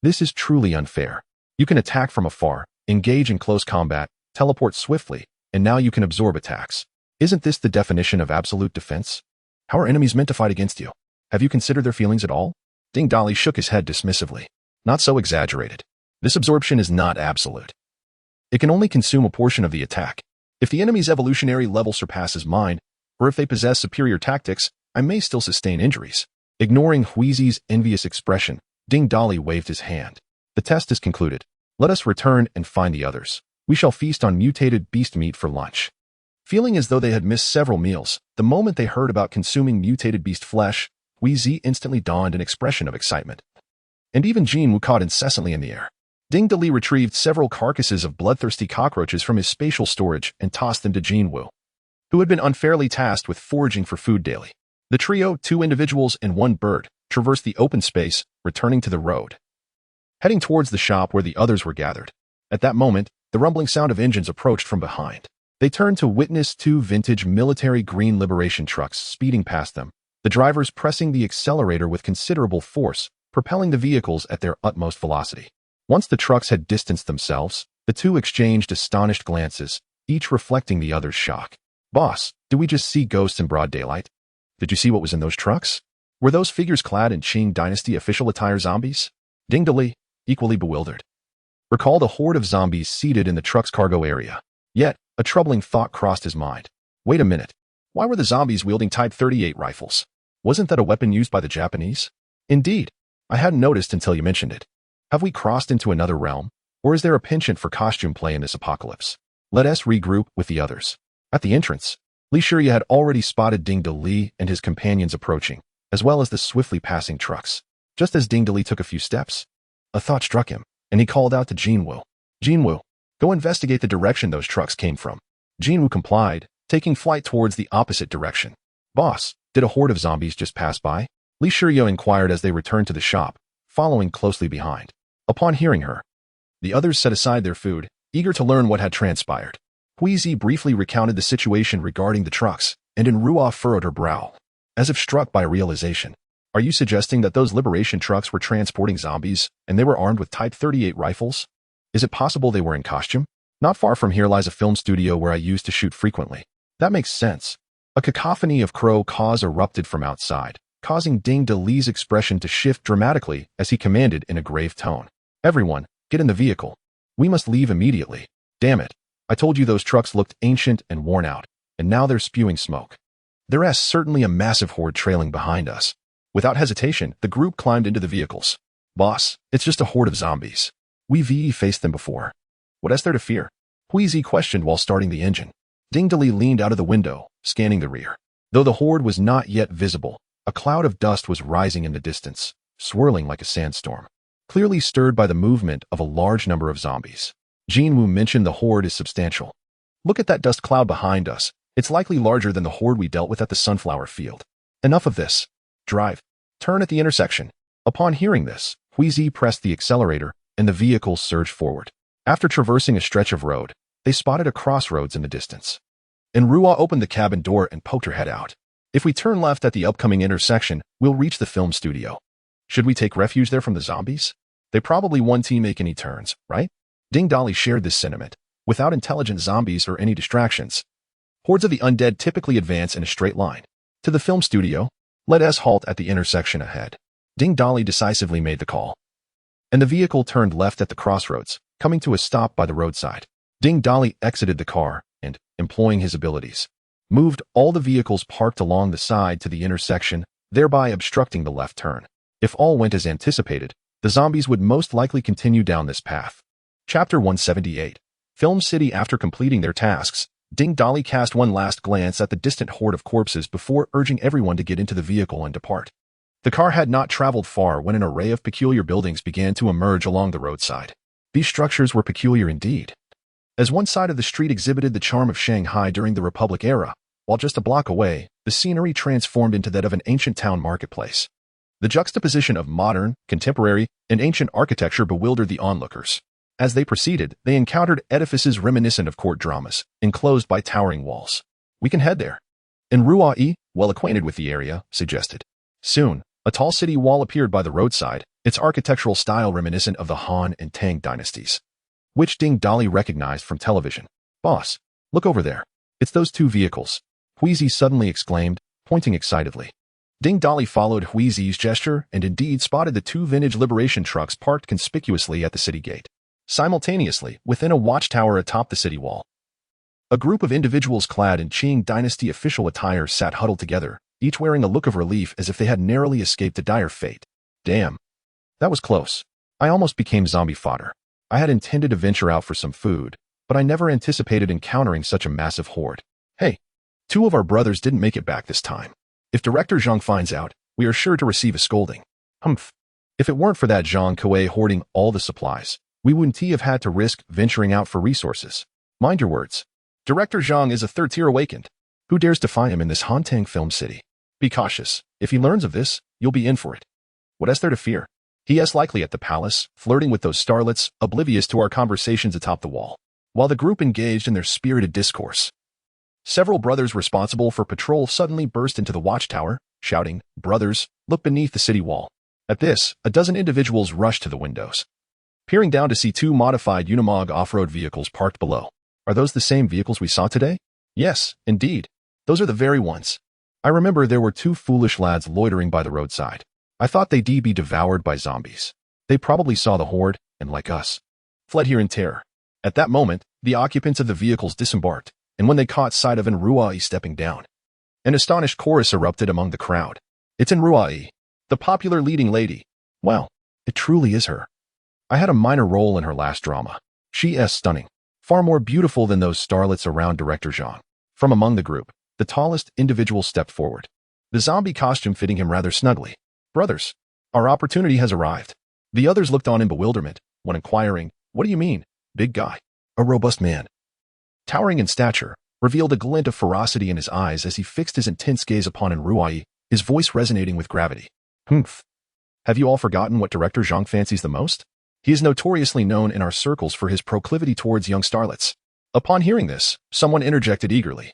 this is truly unfair. You can attack from afar, engage in close combat, teleport swiftly, and now you can absorb attacks. Isn't this the definition of absolute defense? How are enemies meant to fight against you? Have you considered their feelings at all? Ding Dolly shook his head dismissively. Not so exaggerated. This absorption is not absolute. It can only consume a portion of the attack. If the enemy's evolutionary level surpasses mine, or if they possess superior tactics, I may still sustain injuries. Ignoring Wheezy's envious expression, Ding Dolly waved his hand. The test is concluded. Let us return and find the others. We shall feast on mutated beast meat for lunch. Feeling as though they had missed several meals, the moment they heard about consuming mutated beast flesh, Wheezy instantly donned an expression of excitement. And even Jinwoo caught incessantly in the air. Ding Dolly retrieved several carcasses of bloodthirsty cockroaches from his spatial storage and tossed them to Jinwoo, who had been unfairly tasked with foraging for food daily. The trio, 2 individuals and 1 bird, traversed the open space, returning to the road, heading towards the shop where the others were gathered. At that moment, the rumbling sound of engines approached from behind. They turned to witness 2 vintage military green liberation trucks speeding past them, the drivers pressing the accelerator with considerable force, propelling the vehicles at their utmost velocity. Once the trucks had distanced themselves, the 2 exchanged astonished glances, each reflecting the other's shock. Boss, did we just see ghosts in broad daylight? Did you see what was in those trucks? Were those figures clad in Qing Dynasty official attire zombies? Ding Dolly, equally bewildered, recalled a horde of zombies seated in the truck's cargo area. Yet, a troubling thought crossed his mind. Wait a minute. Why were the zombies wielding Type 38 rifles? Wasn't that a weapon used by the Japanese? Indeed. I hadn't noticed until you mentioned it. Have we crossed into another realm? Or is there a penchant for costume play in this apocalypse? Let us regroup with the others. At the entrance, Li Shiryu had already spotted Ding Dolly and his companions approaching, as well as the swiftly passing trucks. Just as Ding Dolly took a few steps, a thought struck him, and he called out to Jinwoo. Jinwoo, go investigate the direction those trucks came from. Jinwoo complied, taking flight towards the opposite direction. Boss, did a horde of zombies just pass by? Li Shiryu inquired as they returned to the shop, following closely behind. Upon hearing her, the others set aside their food, eager to learn what had transpired. Wheezy briefly recounted the situation regarding the trucks, and Enruah furrowed her brow, as if struck by a realization. Are you suggesting that those liberation trucks were transporting zombies, and they were armed with Type 38 rifles? Is it possible they were in costume? Not far from here lies a film studio where I used to shoot frequently. That makes sense. A cacophony of crow caws erupted from outside, causing Ding Dolly's expression to shift dramatically as he commanded in a grave tone. Everyone, get in the vehicle. We must leave immediately. Damn it. I told you those trucks looked ancient and worn out, and now they're spewing smoke. There is certainly a massive horde trailing behind us. Without hesitation, the group climbed into the vehicles. Boss, it's just a horde of zombies. We've faced them before. What is there to fear? Wheezy questioned while starting the engine. Dingdally leaned out of the window, scanning the rear. Though the horde was not yet visible, a cloud of dust was rising in the distance, swirling like a sandstorm, clearly stirred by the movement of a large number of zombies. Jinwoo mentioned the horde is substantial. Look at that dust cloud behind us. It's likely larger than the horde we dealt with at the sunflower field. Enough of this. Drive. Turn at the intersection. Upon hearing this, Wheezy pressed the accelerator, and the vehicle surged forward. After traversing a stretch of road, they spotted a crossroads in the distance. Enrua opened the cabin door and poked her head out. If we turn left at the upcoming intersection, we'll reach the film studio. Should we take refuge there from the zombies? They probably won't make any turns, right? Ding Dolly shared this sentiment. Without intelligent zombies or any distractions, hordes of the undead typically advance in a straight line. To the film studio, let us halt at the intersection ahead. Ding Dolly decisively made the call. And the vehicle turned left at the crossroads, coming to a stop by the roadside. Ding Dolly exited the car and, employing his abilities, moved all the vehicles parked along the side to the intersection, thereby obstructing the left turn. If all went as anticipated, the zombies would most likely continue down this path. Chapter 178. Film City. After completing their tasks, Ding Dolly cast one last glance at the distant horde of corpses before urging everyone to get into the vehicle and depart. The car had not traveled far when an array of peculiar buildings began to emerge along the roadside. These structures were peculiar indeed. As one side of the street exhibited the charm of Shanghai during the Republic era, while just a block away, the scenery transformed into that of an ancient town marketplace. The juxtaposition of modern, contemporary, and ancient architecture bewildered the onlookers. As they proceeded, they encountered edifices reminiscent of court dramas, enclosed by towering walls. We can head there. Enrua, well acquainted with the area, suggested. Soon, a tall city wall appeared by the roadside, its architectural style reminiscent of the Han and Tang dynasties, which Ding Dolly recognized from television. Boss, look over there. It's those two vehicles, Wheezy suddenly exclaimed, pointing excitedly. Ding Dolly followed Wheezy's gesture and indeed spotted the two vintage Liberation trucks parked conspicuously at the city gate. Simultaneously, within a watchtower atop the city wall, a group of individuals clad in Qing dynasty official attire sat huddled together, each wearing a look of relief as if they had narrowly escaped a dire fate. Damn. That was close. I almost became zombie fodder. I had intended to venture out for some food, but I never anticipated encountering such a massive horde. Hey, two of our brothers didn't make it back this time. If Director Zhang finds out, we are sure to receive a scolding. Humph. If it weren't for that Zhang Kuei hoarding all the supplies, we wouldn't have had to risk venturing out for resources. Mind your words. Director Zhang is a third-tier awakened. Who dares defy him in this Hantang film city? Be cautious. If he learns of this, you'll be in for it. What is there to fear? He is likely at the palace, flirting with those starlets, oblivious to our conversations atop the wall. While the group engaged in their spirited discourse, several brothers responsible for patrol suddenly burst into the watchtower, shouting, "Brothers, look beneath the city wall." At this, a dozen individuals rushed to the windows, peering down to see two modified Unimog off-road vehicles parked below. Are those the same vehicles we saw today? Yes, indeed. Those are the very ones. I remember there were two foolish lads loitering by the roadside. I thought they'd be devoured by zombies. They probably saw the horde, and like us, fled here in terror. At that moment, the occupants of the vehicles disembarked, and when they caught sight of Enrua stepping down, an astonished chorus erupted among the crowd. It's Enrua, the popular leading lady. Well, it truly is her. I had a minor role in her last drama. She is stunning, far more beautiful than those starlets around Director Zhang. From among the group, the tallest individual stepped forward, the zombie costume fitting him rather snugly. Brothers, our opportunity has arrived. The others looked on in bewilderment, when inquiring, "What do you mean, big guy?" A robust man, towering in stature, revealed a glint of ferocity in his eyes as he fixed his intense gaze upon Enrua, his voice resonating with gravity. Humph. Have you all forgotten what Director Zhang fancies the most? He is notoriously known in our circles for his proclivity towards young starlets. Upon hearing this, someone interjected eagerly.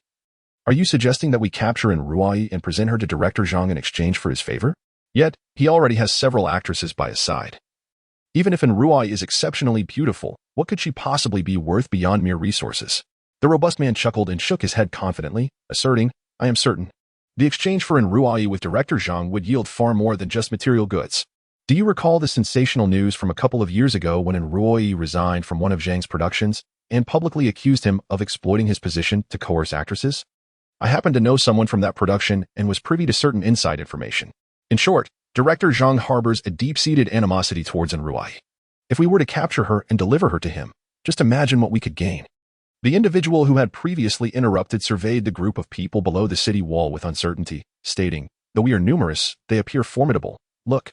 Are you suggesting that we capture Enrua and present her to Director Zhang in exchange for his favor? Yet, he already has several actresses by his side. Even if Enrua is exceptionally beautiful, what could she possibly be worth beyond mere resources? The robust man chuckled and shook his head confidently, asserting, I am certain. The exchange for Enrua with Director Zhang would yield far more than just material goods. Do you recall the sensational news from a couple of years ago when Enrua resigned from one of Zhang's productions and publicly accused him of exploiting his position to coerce actresses? I happened to know someone from that production and was privy to certain inside information. In short, Director Zhang harbors a deep-seated animosity towards Enruai. If we were to capture her and deliver her to him, just imagine what we could gain. The individual who had previously interrupted surveyed the group of people below the city wall with uncertainty, stating, "Though we are numerous, they appear formidable. Look.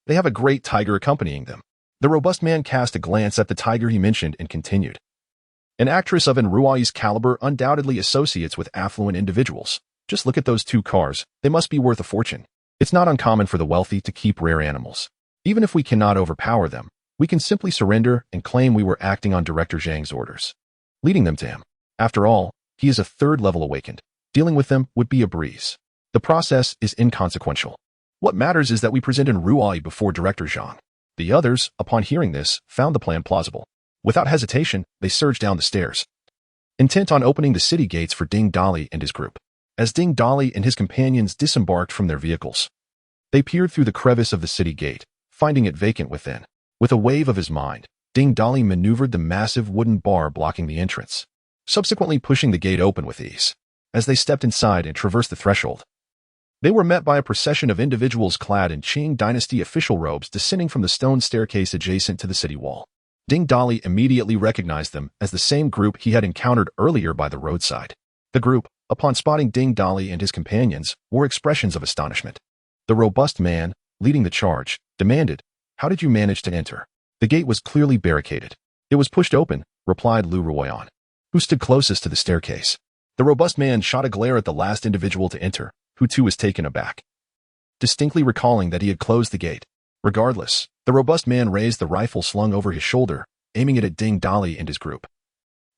They have a great tiger accompanying them." The robust man cast a glance at the tiger he mentioned and continued. "An actress of Enruai's caliber undoubtedly associates with affluent individuals. Just look at those 2 cars. They must be worth a fortune. It's not uncommon for the wealthy to keep rare animals. Even if we cannot overpower them, we can simply surrender and claim we were acting on Director Zhang's orders, leading them to him. After all, he is a 3rd level awakened. Dealing with them would be a breeze. The process is inconsequential. What matters is that we present Enruai before Director Zhang." The others, upon hearing this, found the plan plausible. Without hesitation, they surged down the stairs, intent on opening the city gates for Ding Dali and his group. As Ding Dali and his companions disembarked from their vehicles, they peered through the crevice of the city gate, finding it vacant within. With a wave of his mind, Ding Dali maneuvered the massive wooden bar blocking the entrance, subsequently pushing the gate open with ease. As they stepped inside and traversed the threshold, they were met by a procession of individuals clad in Qing dynasty official robes descending from the stone staircase adjacent to the city wall. Ding Dali immediately recognized them as the same group he had encountered earlier by the roadside. The group, upon spotting Ding Dali and his companions, wore expressions of astonishment. The robust man, leading the charge, demanded, "How did you manage to enter?" "The gate was clearly barricaded. It was pushed open," replied Lu Ruoyan, who stood closest to the staircase. The robust man shot a glare at the last individual to enter, who too was taken aback, distinctly recalling that he had closed the gate. Regardless, the robust man raised the rifle slung over his shoulder, aiming it at Ding Dali and his group,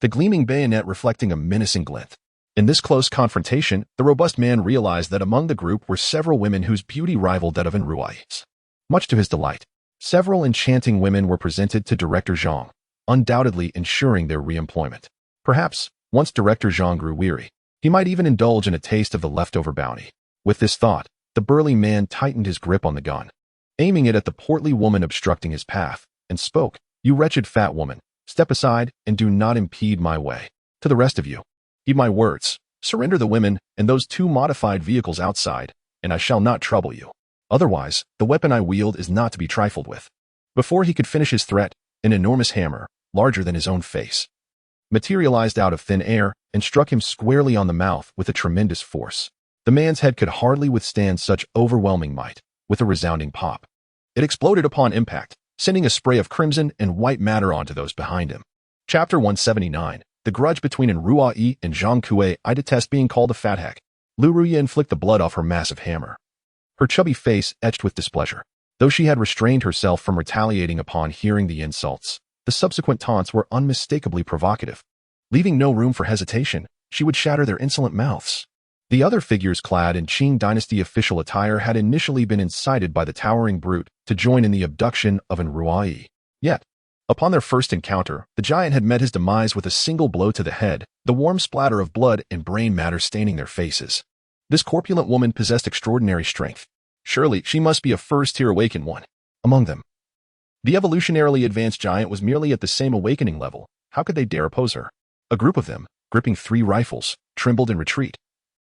the gleaming bayonet reflecting a menacing glint. In this close confrontation, the robust man realized that among the group were several women whose beauty rivaled that of Enruai's. Much to his delight, several enchanting women were presented to Director Zhang, undoubtedly ensuring their re-employment. Perhaps, once Director Zhang grew weary, he might even indulge in a taste of the leftover bounty. With this thought, the burly man tightened his grip on the gun, aiming it at the portly woman obstructing his path, and spoke, "You wretched fat woman, step aside and do not impede my way. To the rest of you, heed my words. Surrender the women and those 2 modified vehicles outside, and I shall not trouble you. Otherwise, the weapon I wield is not to be trifled with." Before he could finish his threat, an enormous hammer, larger than his own face, materialized out of thin air and struck him squarely on the mouth with a tremendous force. The man's head could hardly withstand such overwhelming might. With a resounding pop, it exploded upon impact, sending a spray of crimson and white matter onto those behind him. Chapter 179. The grudge between Enruai and Zhang Kuei. I detest being called a fathead. Lu Ruyan flicked the blood off her massive hammer, her chubby face etched with displeasure. Though she had restrained herself from retaliating upon hearing the insults, the subsequent taunts were unmistakably provocative. Leaving no room for hesitation, she would shatter their insolent mouths. The other figures clad in Qing dynasty official attire had initially been incited by the towering brute to join in the abduction of Enruai. Yet, upon their first encounter, the giant had met his demise with a single blow to the head, the warm splatter of blood and brain matter staining their faces. This corpulent woman possessed extraordinary strength. Surely she must be a first-tier awakened one among them. The evolutionarily advanced giant was merely at the same awakening level. How could they dare oppose her? A group of them, gripping 3 rifles, trembled in retreat,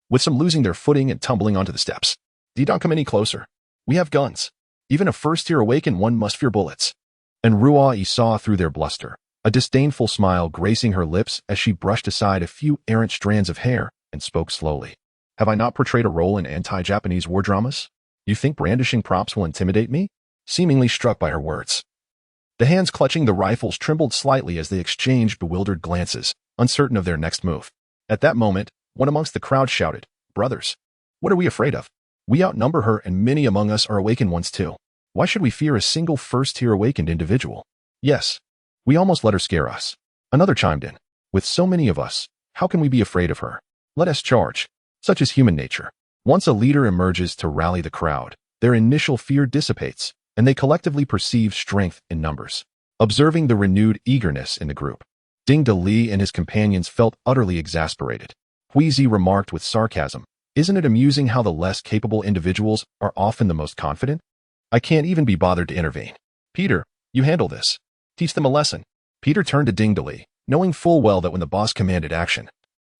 with some losing their footing and tumbling onto the steps. "Do not come any closer. We have guns. Even a first-tier awakened one must fear bullets." And Ruai saw through their bluster, a disdainful smile gracing her lips as she brushed aside a few errant strands of hair and spoke slowly. "Have I not portrayed a role in anti-Japanese war dramas? You think brandishing props will intimidate me?" Seemingly struck by her words, the hands clutching the rifles trembled slightly as they exchanged bewildered glances, uncertain of their next move. At that moment, one amongst the crowd shouted, "Brothers, what are we afraid of? We outnumber her and many among us are awakened ones too. Why should we fear a single first-tier awakened individual? Yes, we almost let her scare us." Another chimed in, "With so many of us, how can we be afraid of her? Let us charge." Such is human nature. Once a leader emerges to rally the crowd, their initial fear dissipates, and they collectively perceive strength in numbers. Observing the renewed eagerness in the group, Ding Dali and his companions felt utterly exasperated. Huizi remarked with sarcasm, "Isn't it amusing how the less capable individuals are often the most confident? I can't even be bothered to intervene. Peter, you handle this. Teach them a lesson." Peter turned to Ding Dali, knowing full well that when the boss commanded action,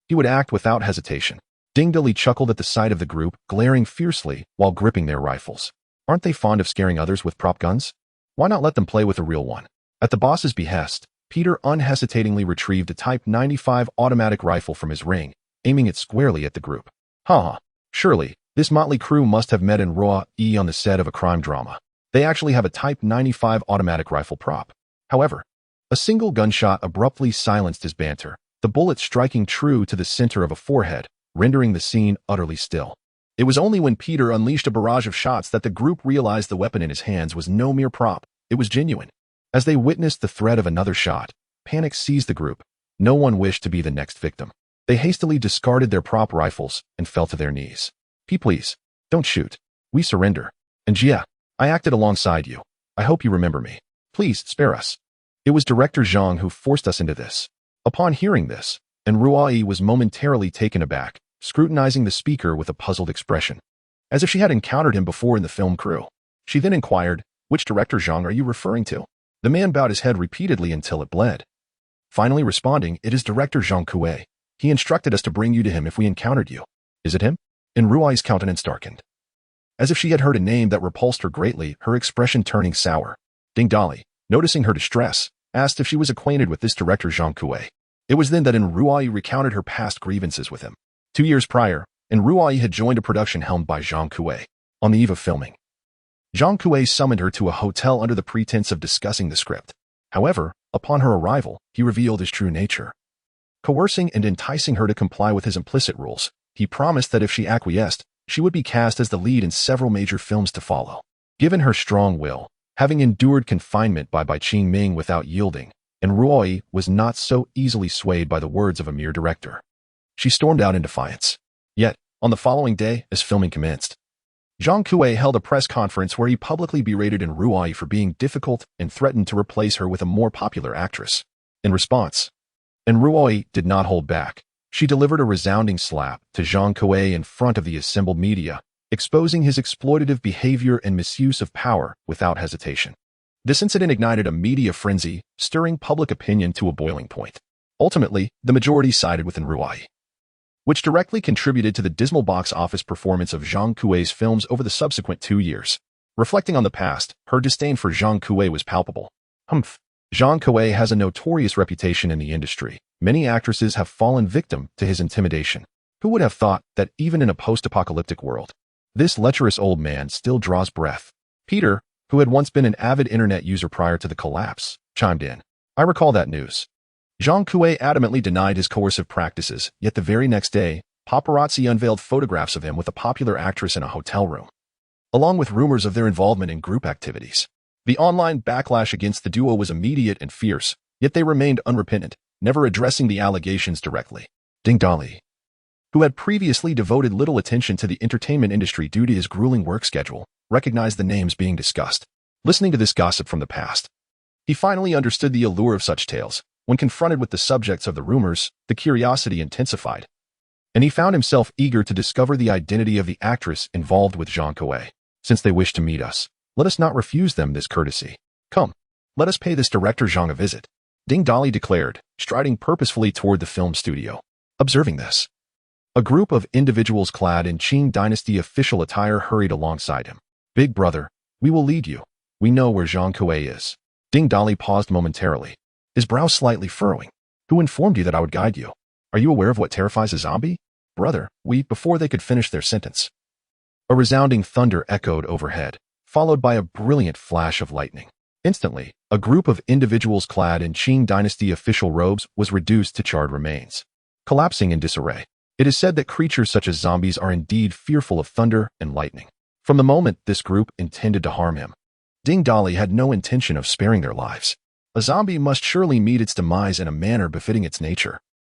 he would act without hesitation. Ding Dilly chuckled at the sight of the group, glaring fiercely while gripping their rifles. Aren't they fond of scaring others with prop guns? Why not let them play with a real one? At the boss's behest, Peter unhesitatingly retrieved a Type 95 automatic rifle from his ring, aiming it squarely at the group. Haha, surely, this motley crew must have met in Roa-E on the set of a crime drama. They actually have a Type 95 automatic rifle prop. However, a single gunshot abruptly silenced his banter, the bullet striking true to the center of a forehead, rendering the scene utterly still. It was only when Peter unleashed a barrage of shots that the group realized the weapon in his hands was no mere prop, it was genuine. As they witnessed the threat of another shot, panic seized the group. No one wished to be the next victim. They hastily discarded their prop rifles and fell to their knees. Please, don't shoot. We surrender. And yeah, I acted alongside you. I hope you remember me. Please, spare us. It was Director Zhang who forced us into this. Upon hearing this, Ruai was momentarily taken aback, scrutinizing the speaker with a puzzled expression, as if she had encountered him before in the film crew. She then inquired, "Which Director Zhang are you referring to?" The man bowed his head repeatedly until it bled. Finally responding, "It is Director Zhang Kuei. He instructed us to bring you to him if we encountered you. Is it him?" Ruai's countenance darkened. As if she had heard a name that repulsed her greatly, her expression turning sour. Ding Dolly, noticing her distress, asked if she was acquainted with this Director Zhang Kuei. It was then that Ruai recounted her past grievances with him. 2 years prior, Ruai had joined a production helmed by Zhang Kuei. On the eve of filming, Zhang Kuei summoned her to a hotel under the pretense of discussing the script. However, upon her arrival, he revealed his true nature. Coercing and enticing her to comply with his implicit rules, he promised that if she acquiesced, she would be cast as the lead in several major films to follow. Given her strong will, having endured confinement by Qing Ming without yielding, Ruai was not so easily swayed by the words of a mere director. She stormed out in defiance. Yet, on the following day, as filming commenced, Zhang Kuei held a press conference where he publicly berated Ruai for being difficult and threatened to replace her with a more popular actress. In response, Ruai did not hold back. She delivered a resounding slap to Zhang Kuei in front of the assembled media, exposing his exploitative behavior and misuse of power without hesitation. This incident ignited a media frenzy, stirring public opinion to a boiling point. Ultimately, the majority sided with Ruai, which directly contributed to the dismal box office performance of Zhang Kuei's films over the subsequent 2 years. Reflecting on the past, her disdain for Zhang Kuei was palpable. Zhang Kuei has a notorious reputation in the industry. Many actresses have fallen victim to his intimidation. Who would have thought that even in a post-apocalyptic world, this lecherous old man still draws breath? Peter, who had once been an avid internet user prior to the collapse, chimed in. I recall that news. Zhang Kuei adamantly denied his coercive practices, yet the very next day, paparazzi unveiled photographs of him with a popular actress in a hotel room, along with rumors of their involvement in group activities. The online backlash against the duo was immediate and fierce, yet they remained unrepentant, never addressing the allegations directly. Ding Dolly, who had previously devoted little attention to the entertainment industry due to his grueling work schedule, recognized the names being discussed. Listening to this gossip from the past, he finally understood the allure of such tales. When confronted with the subjects of the rumors, the curiosity intensified, and he found himself eager to discover the identity of the actress involved with Zhang Kuei. Since they wish to meet us, let us not refuse them this courtesy. Come, let us pay this Director Zhang a visit, Ding Dolly declared, striding purposefully toward the film studio. Observing this, a group of individuals clad in Qing Dynasty official attire hurried alongside him. Big brother, we will lead you. We know where Zhang Kuei is. Ding Dolly paused momentarily, his brow slightly furrowing. Who informed you that I would guide you? Are you aware of what terrifies a zombie? Brother, before they could finish their sentence, a resounding thunder echoed overhead, followed by a brilliant flash of lightning. Instantly, a group of individuals clad in Qing Dynasty official robes was reduced to charred remains, collapsing in disarray. It is said that creatures such as zombies are indeed fearful of thunder and lightning. From the moment this group intended to harm him, Ding Dolly had no intention of sparing their lives. A zombie must surely meet its demise in a manner befitting its nature.